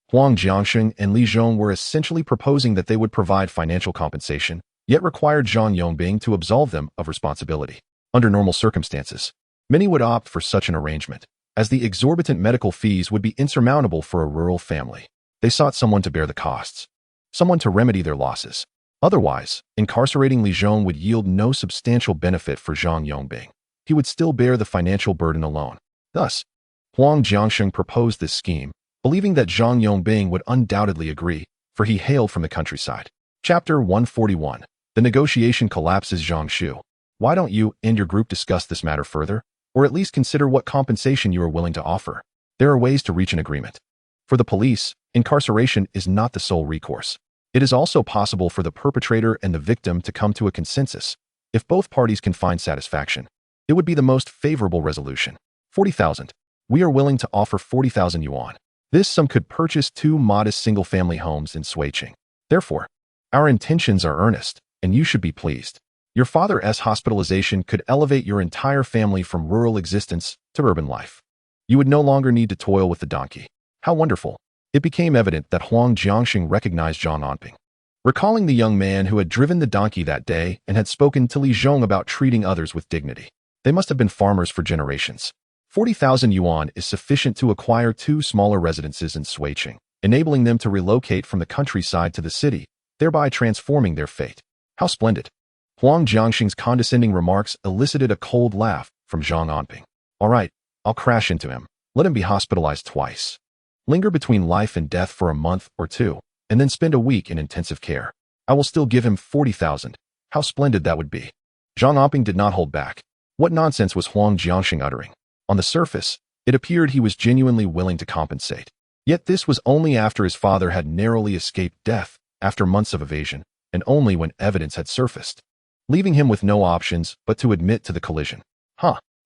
Huang Jiangsheng and Li Zhong were essentially proposing that they would provide financial compensation, yet required Zhang Yongbing to absolve them of responsibility. Under normal circumstances, many would opt for such an arrangement, as the exorbitant medical fees would be insurmountable for a rural family. They sought someone to bear the costs, someone to remedy their losses. Otherwise, incarcerating Li Zhong would yield no substantial benefit for Zhang Yongbing. He would still bear the financial burden alone. Thus, Huang Jiangsheng proposed this scheme, believing that Zhang Yongbing would undoubtedly agree, for he hailed from the countryside. Chapter 141. The negotiation collapses. Zhang Shu. Why don't you and your group discuss this matter further, or at least consider what compensation you are willing to offer? There are ways to reach an agreement. For the police, incarceration is not the sole recourse. It is also possible for the perpetrator and the victim to come to a consensus. If both parties can find satisfaction, it would be the most favorable resolution. 40,000. We are willing to offer 40,000 yuan. This sum could purchase 2 modest single-family homes in Suiqing. Therefore, our intentions are earnest, and you should be pleased. Your father's hospitalization could elevate your entire family from rural existence to urban life. You would no longer need to toil with the donkey. How wonderful! It became evident that Huang Jiangsheng recognized Zhang Anping. Recalling the young man who had driven the donkey that day and had spoken to Li Zhong about treating others with dignity. They must have been farmers for generations. 40,000 yuan is sufficient to acquire 2 smaller residences in Suiqing, enabling them to relocate from the countryside to the city, thereby transforming their fate. How splendid! Huang Jiangsheng's condescending remarks elicited a cold laugh from Zhang Anping. All right, I'll crash into him. Let him be hospitalized twice. Linger between life and death for a month or 2, and then spend a week in intensive care. I will still give him 40,000. How splendid that would be. Zhang Anping did not hold back. What nonsense was Huang Jiangsheng uttering? On the surface, it appeared he was genuinely willing to compensate. Yet this was only after his father had narrowly escaped death, after months of evasion, and only when evidence had surfaced, leaving him with no options but to admit to the collision.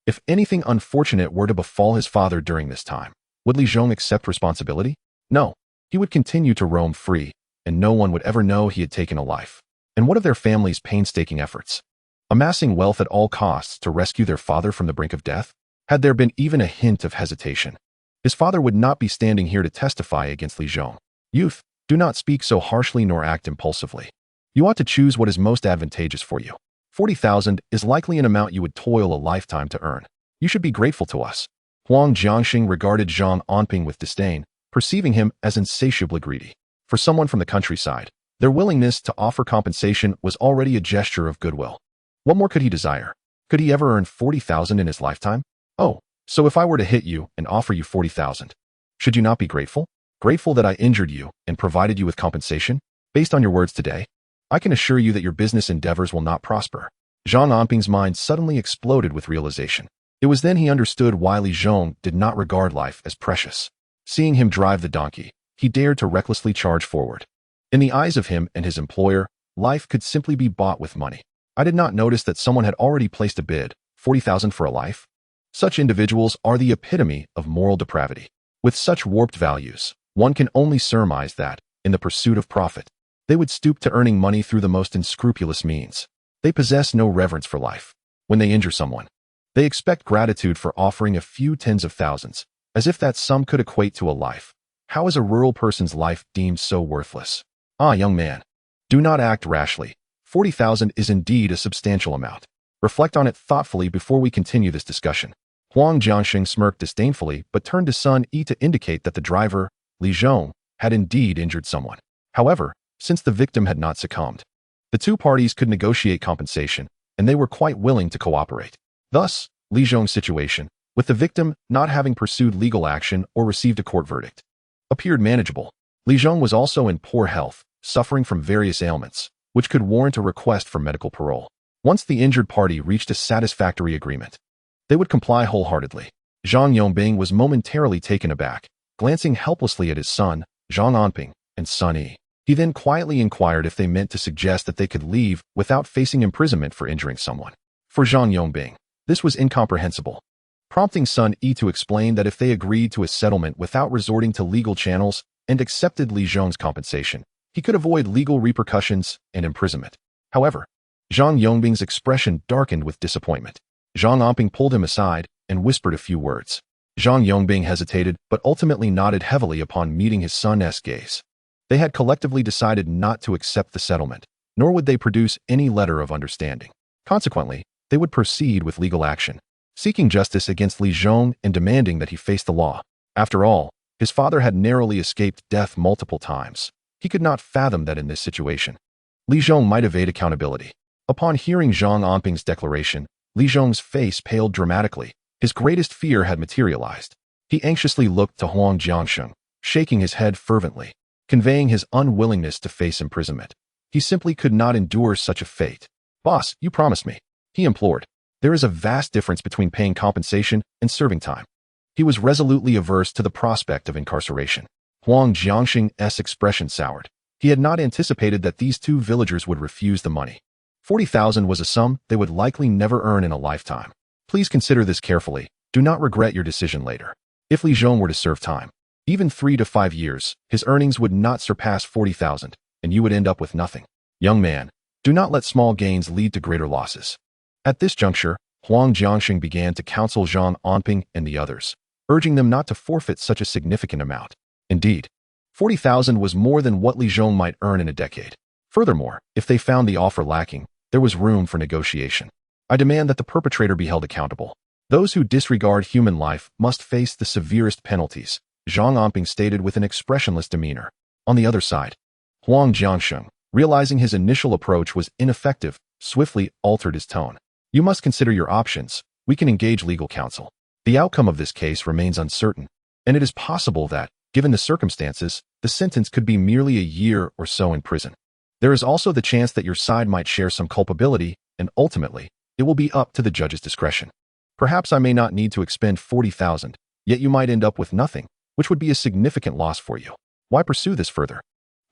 If anything unfortunate were to befall his father during this time, would Li Zhong accept responsibility? No. He would continue to roam free, and no one would ever know he had taken a life. And what of their family's painstaking efforts? Amassing wealth at all costs to rescue their father from the brink of death? Had there been even a hint of hesitation, his father would not be standing here to testify against Li Zhong. Youth, do not speak so harshly nor act impulsively. You ought to choose what is most advantageous for you. 40,000 is likely an amount you would toil a lifetime to earn. You should be grateful to us. Huang Jiangsheng regarded Zhang Anping with disdain, perceiving him as insatiably greedy. For someone from the countryside, their willingness to offer compensation was already a gesture of goodwill. What more could he desire? Could he ever earn 40,000 in his lifetime? Oh, so if I were to hit you and offer you 40,000, should you not be grateful? Grateful that I injured you and provided you with compensation? Based on your words today, I can assure you that your business endeavors will not prosper. Zhang Anping's mind suddenly exploded with realization. It was then he understood why Li Zhong did not regard life as precious. Seeing him drive the donkey, he dared to recklessly charge forward. In the eyes of him and his employer, life could simply be bought with money. I did not notice that someone had already placed a bid, 40,000 for a life. Such individuals are the epitome of moral depravity. With such warped values, one can only surmise that, in the pursuit of profit, they would stoop to earning money through the most unscrupulous means. They possess no reverence for life. When they injure someone, they expect gratitude for offering a few tens of thousands, as if that sum could equate to a life. How is a rural person's life deemed so worthless? Young man, do not act rashly. 40,000 is indeed a substantial amount. Reflect on it thoughtfully before we continue this discussion. Huang Jiangsheng smirked disdainfully but turned to Sun Yi to indicate that the driver, Li Zhong, had indeed injured someone. However, since the victim had not succumbed, the 2 parties could negotiate compensation, and they were quite willing to cooperate. Thus, Li Zhong's situation, with the victim not having pursued legal action or received a court verdict, appeared manageable. Li Zhong was also in poor health, suffering from various ailments, which could warrant a request for medical parole. Once the injured party reached a satisfactory agreement, they would comply wholeheartedly. Zhang Yongbing was momentarily taken aback, glancing helplessly at his son, Zhang Anping, and Sun Yi. He then quietly inquired if they meant to suggest that they could leave without facing imprisonment for injuring someone. For Zhang Yongbing, this was incomprehensible, prompting Sun Yi to explain that if they agreed to a settlement without resorting to legal channels and accepted Li Zhong's compensation, he could avoid legal repercussions and imprisonment. However, Zhang Yongbing's expression darkened with disappointment. Zhang Anping pulled him aside and whispered a few words. Zhang Yongbing hesitated but ultimately nodded heavily upon meeting his son's gaze. They had collectively decided not to accept the settlement, nor would they produce any letter of understanding. Consequently, they would proceed with legal action, seeking justice against Li Zhong and demanding that he face the law. After all, his father had narrowly escaped death multiple times. He could not fathom that in this situation, Li Zhong might evade accountability. Upon hearing Zhang Anping's declaration, Li Zhong's face paled dramatically. His greatest fear had materialized. He anxiously looked to Huang Jiangsheng, shaking his head fervently, conveying his unwillingness to face imprisonment. He simply could not endure such a fate. "Boss, you promised me," he implored. "There is a vast difference between paying compensation and serving time." He was resolutely averse to the prospect of incarceration. Huang Jiangsheng's expression soured. He had not anticipated that these two villagers would refuse the money. 40,000 was a sum they would likely never earn in a lifetime. "Please consider this carefully. Do not regret your decision later." If Li Zhong were to serve time, even 3 to 5 years, his earnings would not surpass 40,000, and you would end up with nothing. Young man, do not let small gains lead to greater losses. At this juncture, Huang Jiangsheng began to counsel Zhang Anping and the others, urging them not to forfeit such a significant amount. Indeed, 40,000 was more than what Li Zhong might earn in a decade. Furthermore, if they found the offer lacking, there was room for negotiation. "I demand that the perpetrator be held accountable. Those who disregard human life must face the severest penalties," Zhang Anping stated with an expressionless demeanor. On the other side, Huang Jiangsheng, realizing his initial approach was ineffective, swiftly altered his tone. "You must consider your options. We can engage legal counsel. The outcome of this case remains uncertain, and it is possible that, given the circumstances, the sentence could be merely a year or so in prison. There is also the chance that your side might share some culpability, and ultimately, it will be up to the judge's discretion. Perhaps I may not need to expend 40,000, yet you might end up with nothing, which would be a significant loss for you. Why pursue this further?"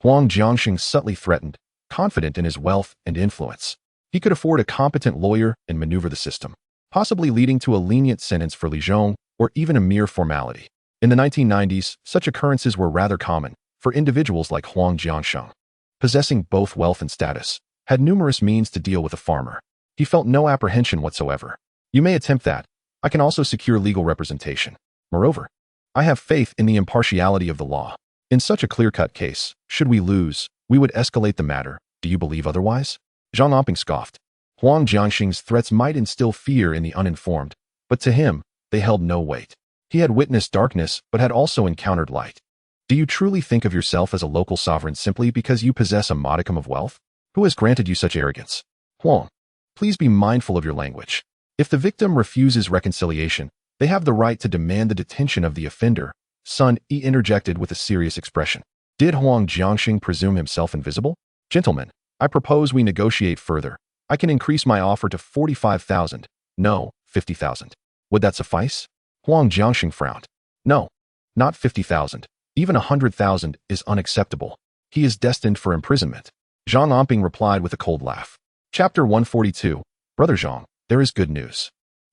Huang Jiangsheng subtly threatened, confident in his wealth and influence. He could afford a competent lawyer and maneuver the system, possibly leading to a lenient sentence for Li Zhong or even a mere formality. In the 1990s, such occurrences were rather common for individuals like Huang Jiangsheng, possessing both wealth and status, had numerous means to deal with a farmer. He felt no apprehension whatsoever. "You may attempt that. I can also secure legal representation. Moreover, I have faith in the impartiality of the law. In such a clear-cut case, should we lose, we would escalate the matter. Do you believe otherwise?" Zhang Anping scoffed. Huang Jiangsheng's threats might instill fear in the uninformed, but to him, they held no weight. He had witnessed darkness but had also encountered light. "Do you truly think of yourself as a local sovereign simply because you possess a modicum of wealth? Who has granted you such arrogance?" "Huang, please be mindful of your language. If the victim refuses reconciliation, they have the right to demand the detention of the offender," Sun Yi interjected with a serious expression. Did Huang Jiangsheng presume himself invisible? "Gentlemen, I propose we negotiate further. I can increase my offer to 45,000. No, 50,000. Would that suffice?" Huang Jiangsheng frowned. "No, not 50,000. Even 100,000 is unacceptable. He is destined for imprisonment." Zhang Anping replied with a cold laugh. Chapter 142. "Brother Zhang, there is good news.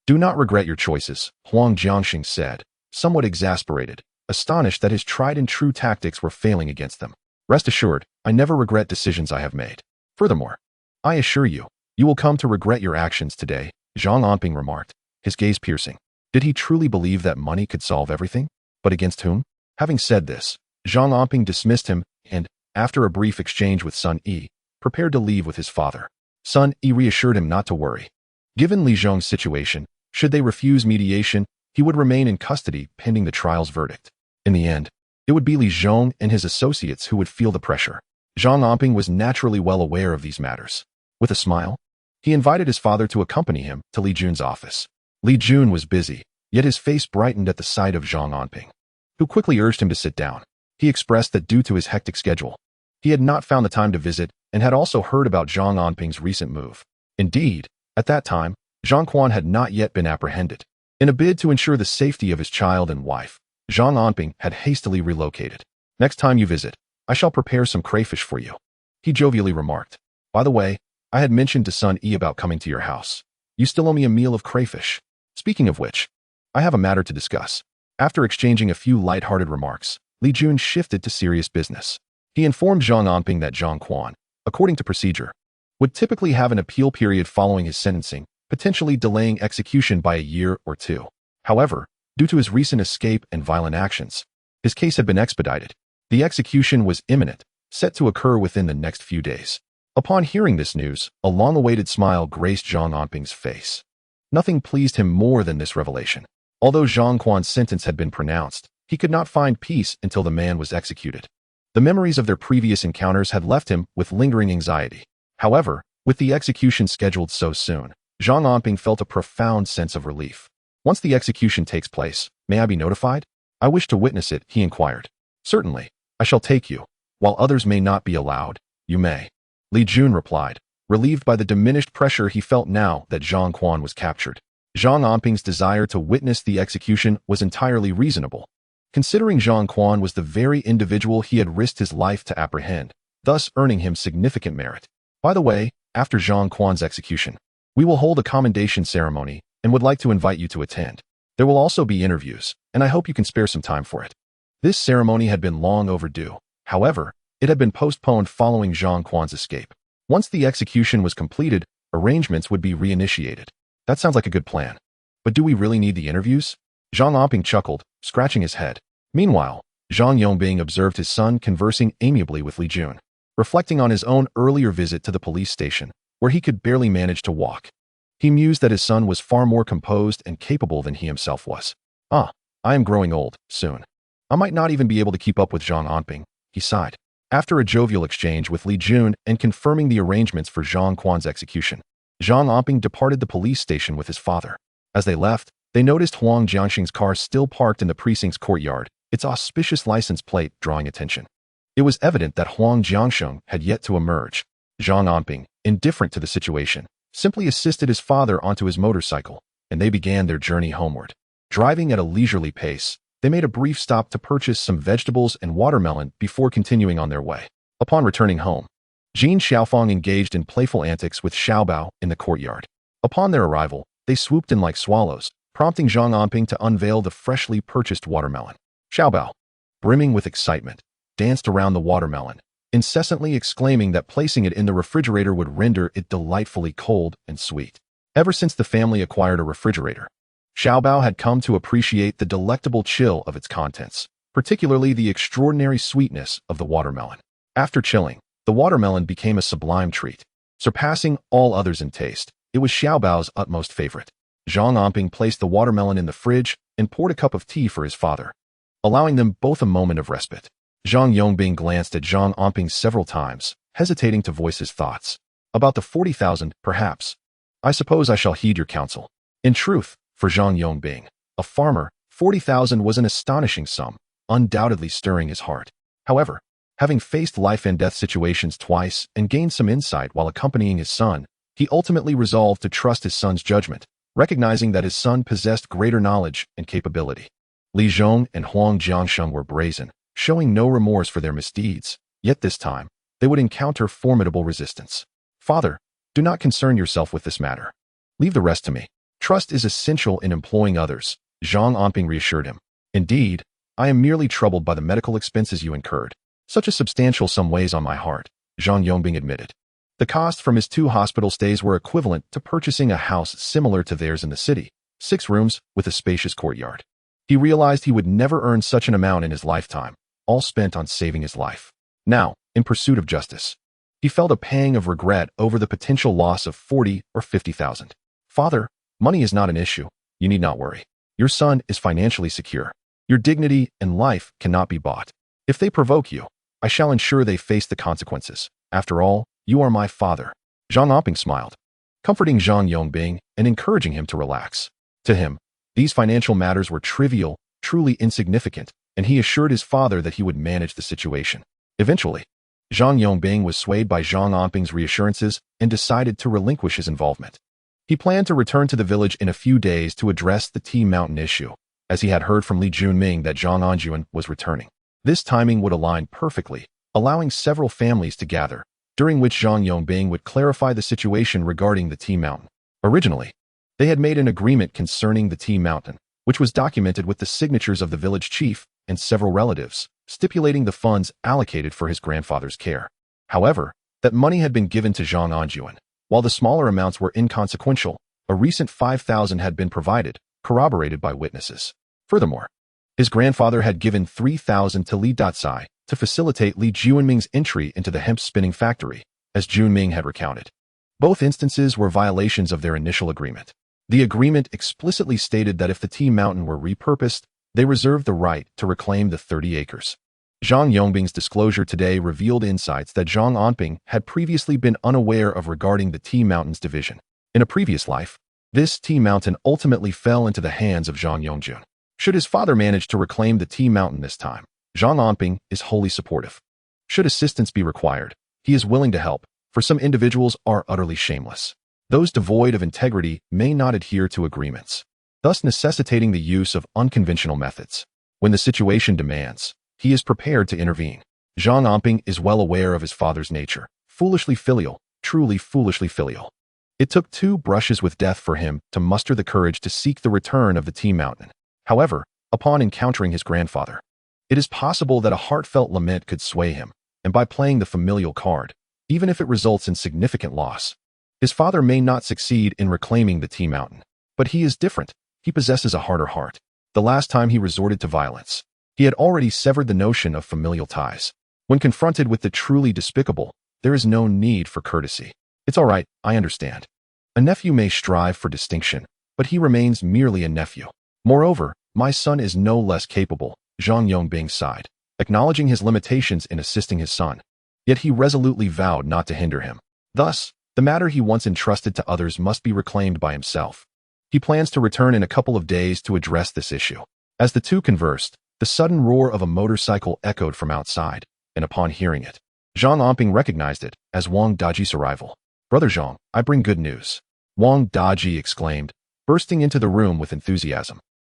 Do not regret your choices," Huang Jiangsheng said, somewhat exasperated, astonished that his tried-and-true tactics were failing against them. "Rest assured, I never regret decisions I have made. Furthermore, I assure you, you will come to regret your actions today," Zhang Anping remarked, his gaze piercing. Did he truly believe that money could solve everything? But against whom? Having said this, Zhang Anping dismissed him and, after a brief exchange with Sun Yi, prepared to leave with his father. Sun Yi reassured him not to worry. Given Li Zhong's situation, should they refuse mediation, he would remain in custody pending the trial's verdict. In the end, it would be Li Zhong and his associates who would feel the pressure. Zhang Anping was naturally well aware of these matters. With a smile, he invited his father to accompany him to Li Jun's office. Li Jun was busy, yet his face brightened at the sight of Zhang Anping, who quickly urged him to sit down. He expressed that due to his hectic schedule, he had not found the time to visit and had also heard about Zhang Anping's recent move. Indeed, at that time, Zhang Quan had not yet been apprehended. In a bid to ensure the safety of his child and wife, Zhang Anping had hastily relocated. "Next time you visit, I shall prepare some crayfish for you," he jovially remarked. "By the way, I had mentioned to Sun Yi about coming to your house. You still owe me a meal of crayfish. Speaking of which, I have a matter to discuss." After exchanging a few light-hearted remarks, Li Jun shifted to serious business. He informed Zhang Anping that Zhang Quan, according to procedure, would typically have an appeal period following his sentencing, potentially delaying execution by a year or two. However, due to his recent escape and violent actions, his case had been expedited. The execution was imminent, set to occur within the next few days. Upon hearing this news, a long-awaited smile graced Zhang Anping's face. Nothing pleased him more than this revelation. Although Zhang Quan's sentence had been pronounced, he could not find peace until the man was executed. The memories of their previous encounters had left him with lingering anxiety. However, with the execution scheduled so soon, Zhang Anping felt a profound sense of relief. Once the execution takes place, may I be notified? I wish to witness it, he inquired. Certainly, I shall take you. While others may not be allowed, you may. Li Jun replied, relieved by the diminished pressure he felt now that Zhang Quan was captured. Zhang Anping's desire to witness the execution was entirely reasonable, considering Zhang Quan was the very individual he had risked his life to apprehend, thus earning him significant merit. By the way, after Zhang Quan's execution, we will hold a commendation ceremony and would like to invite you to attend. There will also be interviews, and I hope you can spare some time for it. This ceremony had been long overdue. However, it had been postponed following Zhang Quan's escape. Once the execution was completed, arrangements would be reinitiated. That sounds like a good plan. But do we really need the interviews? Zhang Anping chuckled, scratching his head. Meanwhile, Zhang Yongbing observed his son conversing amiably with Li Jun, reflecting on his own earlier visit to the police station, where he could barely manage to walk. He mused that his son was far more composed and capable than he himself was. I am growing old, soon. I might not even be able to keep up with Zhang Anping, he sighed. After a jovial exchange with Li Jun and confirming the arrangements for Zhang Quan's execution, Zhang Anping departed the police station with his father. As they left, they noticed Huang Jiangxing's car still parked in the precinct's courtyard, its auspicious license plate drawing attention. It was evident that Huang Jiangxing had yet to emerge. Zhang Anping, indifferent to the situation, simply assisted his father onto his motorcycle, and they began their journey homeward. Driving at a leisurely pace, they made a brief stop to purchase some vegetables and watermelon before continuing on their way. Upon returning home, Jin Xiaofang engaged in playful antics with Xiaobao in the courtyard. Upon their arrival, they swooped in like swallows, prompting Zhang Anping to unveil the freshly purchased watermelon. Xiaobao, brimming with excitement, danced around the watermelon, incessantly exclaiming that placing it in the refrigerator would render it delightfully cold and sweet. Ever since the family acquired a refrigerator, Xiaobao had come to appreciate the delectable chill of its contents, particularly the extraordinary sweetness of the watermelon. After chilling, the watermelon became a sublime treat. Surpassing all others in taste, it was Xiaobao's utmost favorite. Zhang Anping placed the watermelon in the fridge and poured a cup of tea for his father, allowing them both a moment of respite. Zhang Yongbing glanced at Zhang Anping several times, hesitating to voice his thoughts. About the 40,000, perhaps. I suppose I shall heed your counsel. In truth, for Zhang Yongbing, a farmer, 40,000 was an astonishing sum, undoubtedly stirring his heart. However, having faced life and death situations twice and gained some insight while accompanying his son, he ultimately resolved to trust his son's judgment, recognizing that his son possessed greater knowledge and capability. Li Zhong and Huang Jiangsheng were brazen, showing no remorse for their misdeeds, yet this time, they would encounter formidable resistance. Father, do not concern yourself with this matter. Leave the rest to me. Trust is essential in employing others, Zhang Anping reassured him. Indeed, I am merely troubled by the medical expenses you incurred. Such a substantial sum weighs on my heart, Zhang Yongbing admitted. The cost from his 2 hospital stays were equivalent to purchasing a house similar to theirs in the city, 6 rooms with a spacious courtyard. He realized he would never earn such an amount in his lifetime, all spent on saving his life. Now, in pursuit of justice, he felt a pang of regret over the potential loss of 40 or 50,000. Father, money is not an issue. You need not worry. Your son is financially secure. Your dignity and life cannot be bought. If they provoke you, I shall ensure they face the consequences. After all, you are my father. Zhang Anping smiled, comforting Zhang Yongbing and encouraging him to relax. To him, these financial matters were trivial, truly insignificant, and he assured his father that he would manage the situation. Eventually, Zhang Yongbing was swayed by Zhang Anping's reassurances and decided to relinquish his involvement. He planned to return to the village in a few days to address the Tea Mountain issue, as he had heard from Li Junming that Zhang Anjuan was returning. This timing would align perfectly, allowing several families to gather, during which Zhang Yongbing would clarify the situation regarding the Tea Mountain. Originally, they had made an agreement concerning the Tea Mountain, which was documented with the signatures of the village chief and several relatives, stipulating the funds allocated for his grandfather's care. However, that money had been given to Zhang Anping. While the smaller amounts were inconsequential, a recent 5,000 had been provided, corroborated by witnesses. Furthermore, his grandfather had given 3,000 to Li Datsai to facilitate Li Junming's entry into the hemp spinning factory, as Junming had recounted. Both instances were violations of their initial agreement. The agreement explicitly stated that if the tea mountain were repurposed, they reserved the right to reclaim the 30 acres. Zhang Yongbing's disclosure today revealed insights that Zhang Anping had previously been unaware of regarding the tea mountain's division. In a previous life, this tea mountain ultimately fell into the hands of Zhang Yongjun. Should his father manage to reclaim the tea mountain this time, Zhang Anping is wholly supportive. Should assistance be required, he is willing to help, for some individuals are utterly shameless. Those devoid of integrity may not adhere to agreements, thus necessitating the use of unconventional methods. When the situation demands, he is prepared to intervene. Zhang Anping is well aware of his father's nature, foolishly filial, truly foolishly filial. It took 2 brushes with death for him to muster the courage to seek the return of the tea mountain. However, upon encountering his grandfather, it is possible that a heartfelt lament could sway him, and by playing the familial card, even if it results in significant loss, his father may not succeed in reclaiming the tea mountain. But he is different. He possesses a harder heart. The last time he resorted to violence, he had already severed the notion of familial ties. When confronted with the truly despicable, there is no need for courtesy. It's all right, I understand. A nephew may strive for distinction, but he remains merely a nephew. Moreover, my son is no less capable, Zhang Yongbing sighed, acknowledging his limitations in assisting his son. Yet he resolutely vowed not to hinder him. Thus, the matter he once entrusted to others must be reclaimed by himself. He plans to return in a couple of days to address this issue. As the two conversed, the sudden roar of a motorcycle echoed from outside, and upon hearing it, Zhang Anping recognized it as Wang Daji's arrival. "Brother Zhang, I bring good news," Wang Daji exclaimed, bursting into the room with enthusiasm.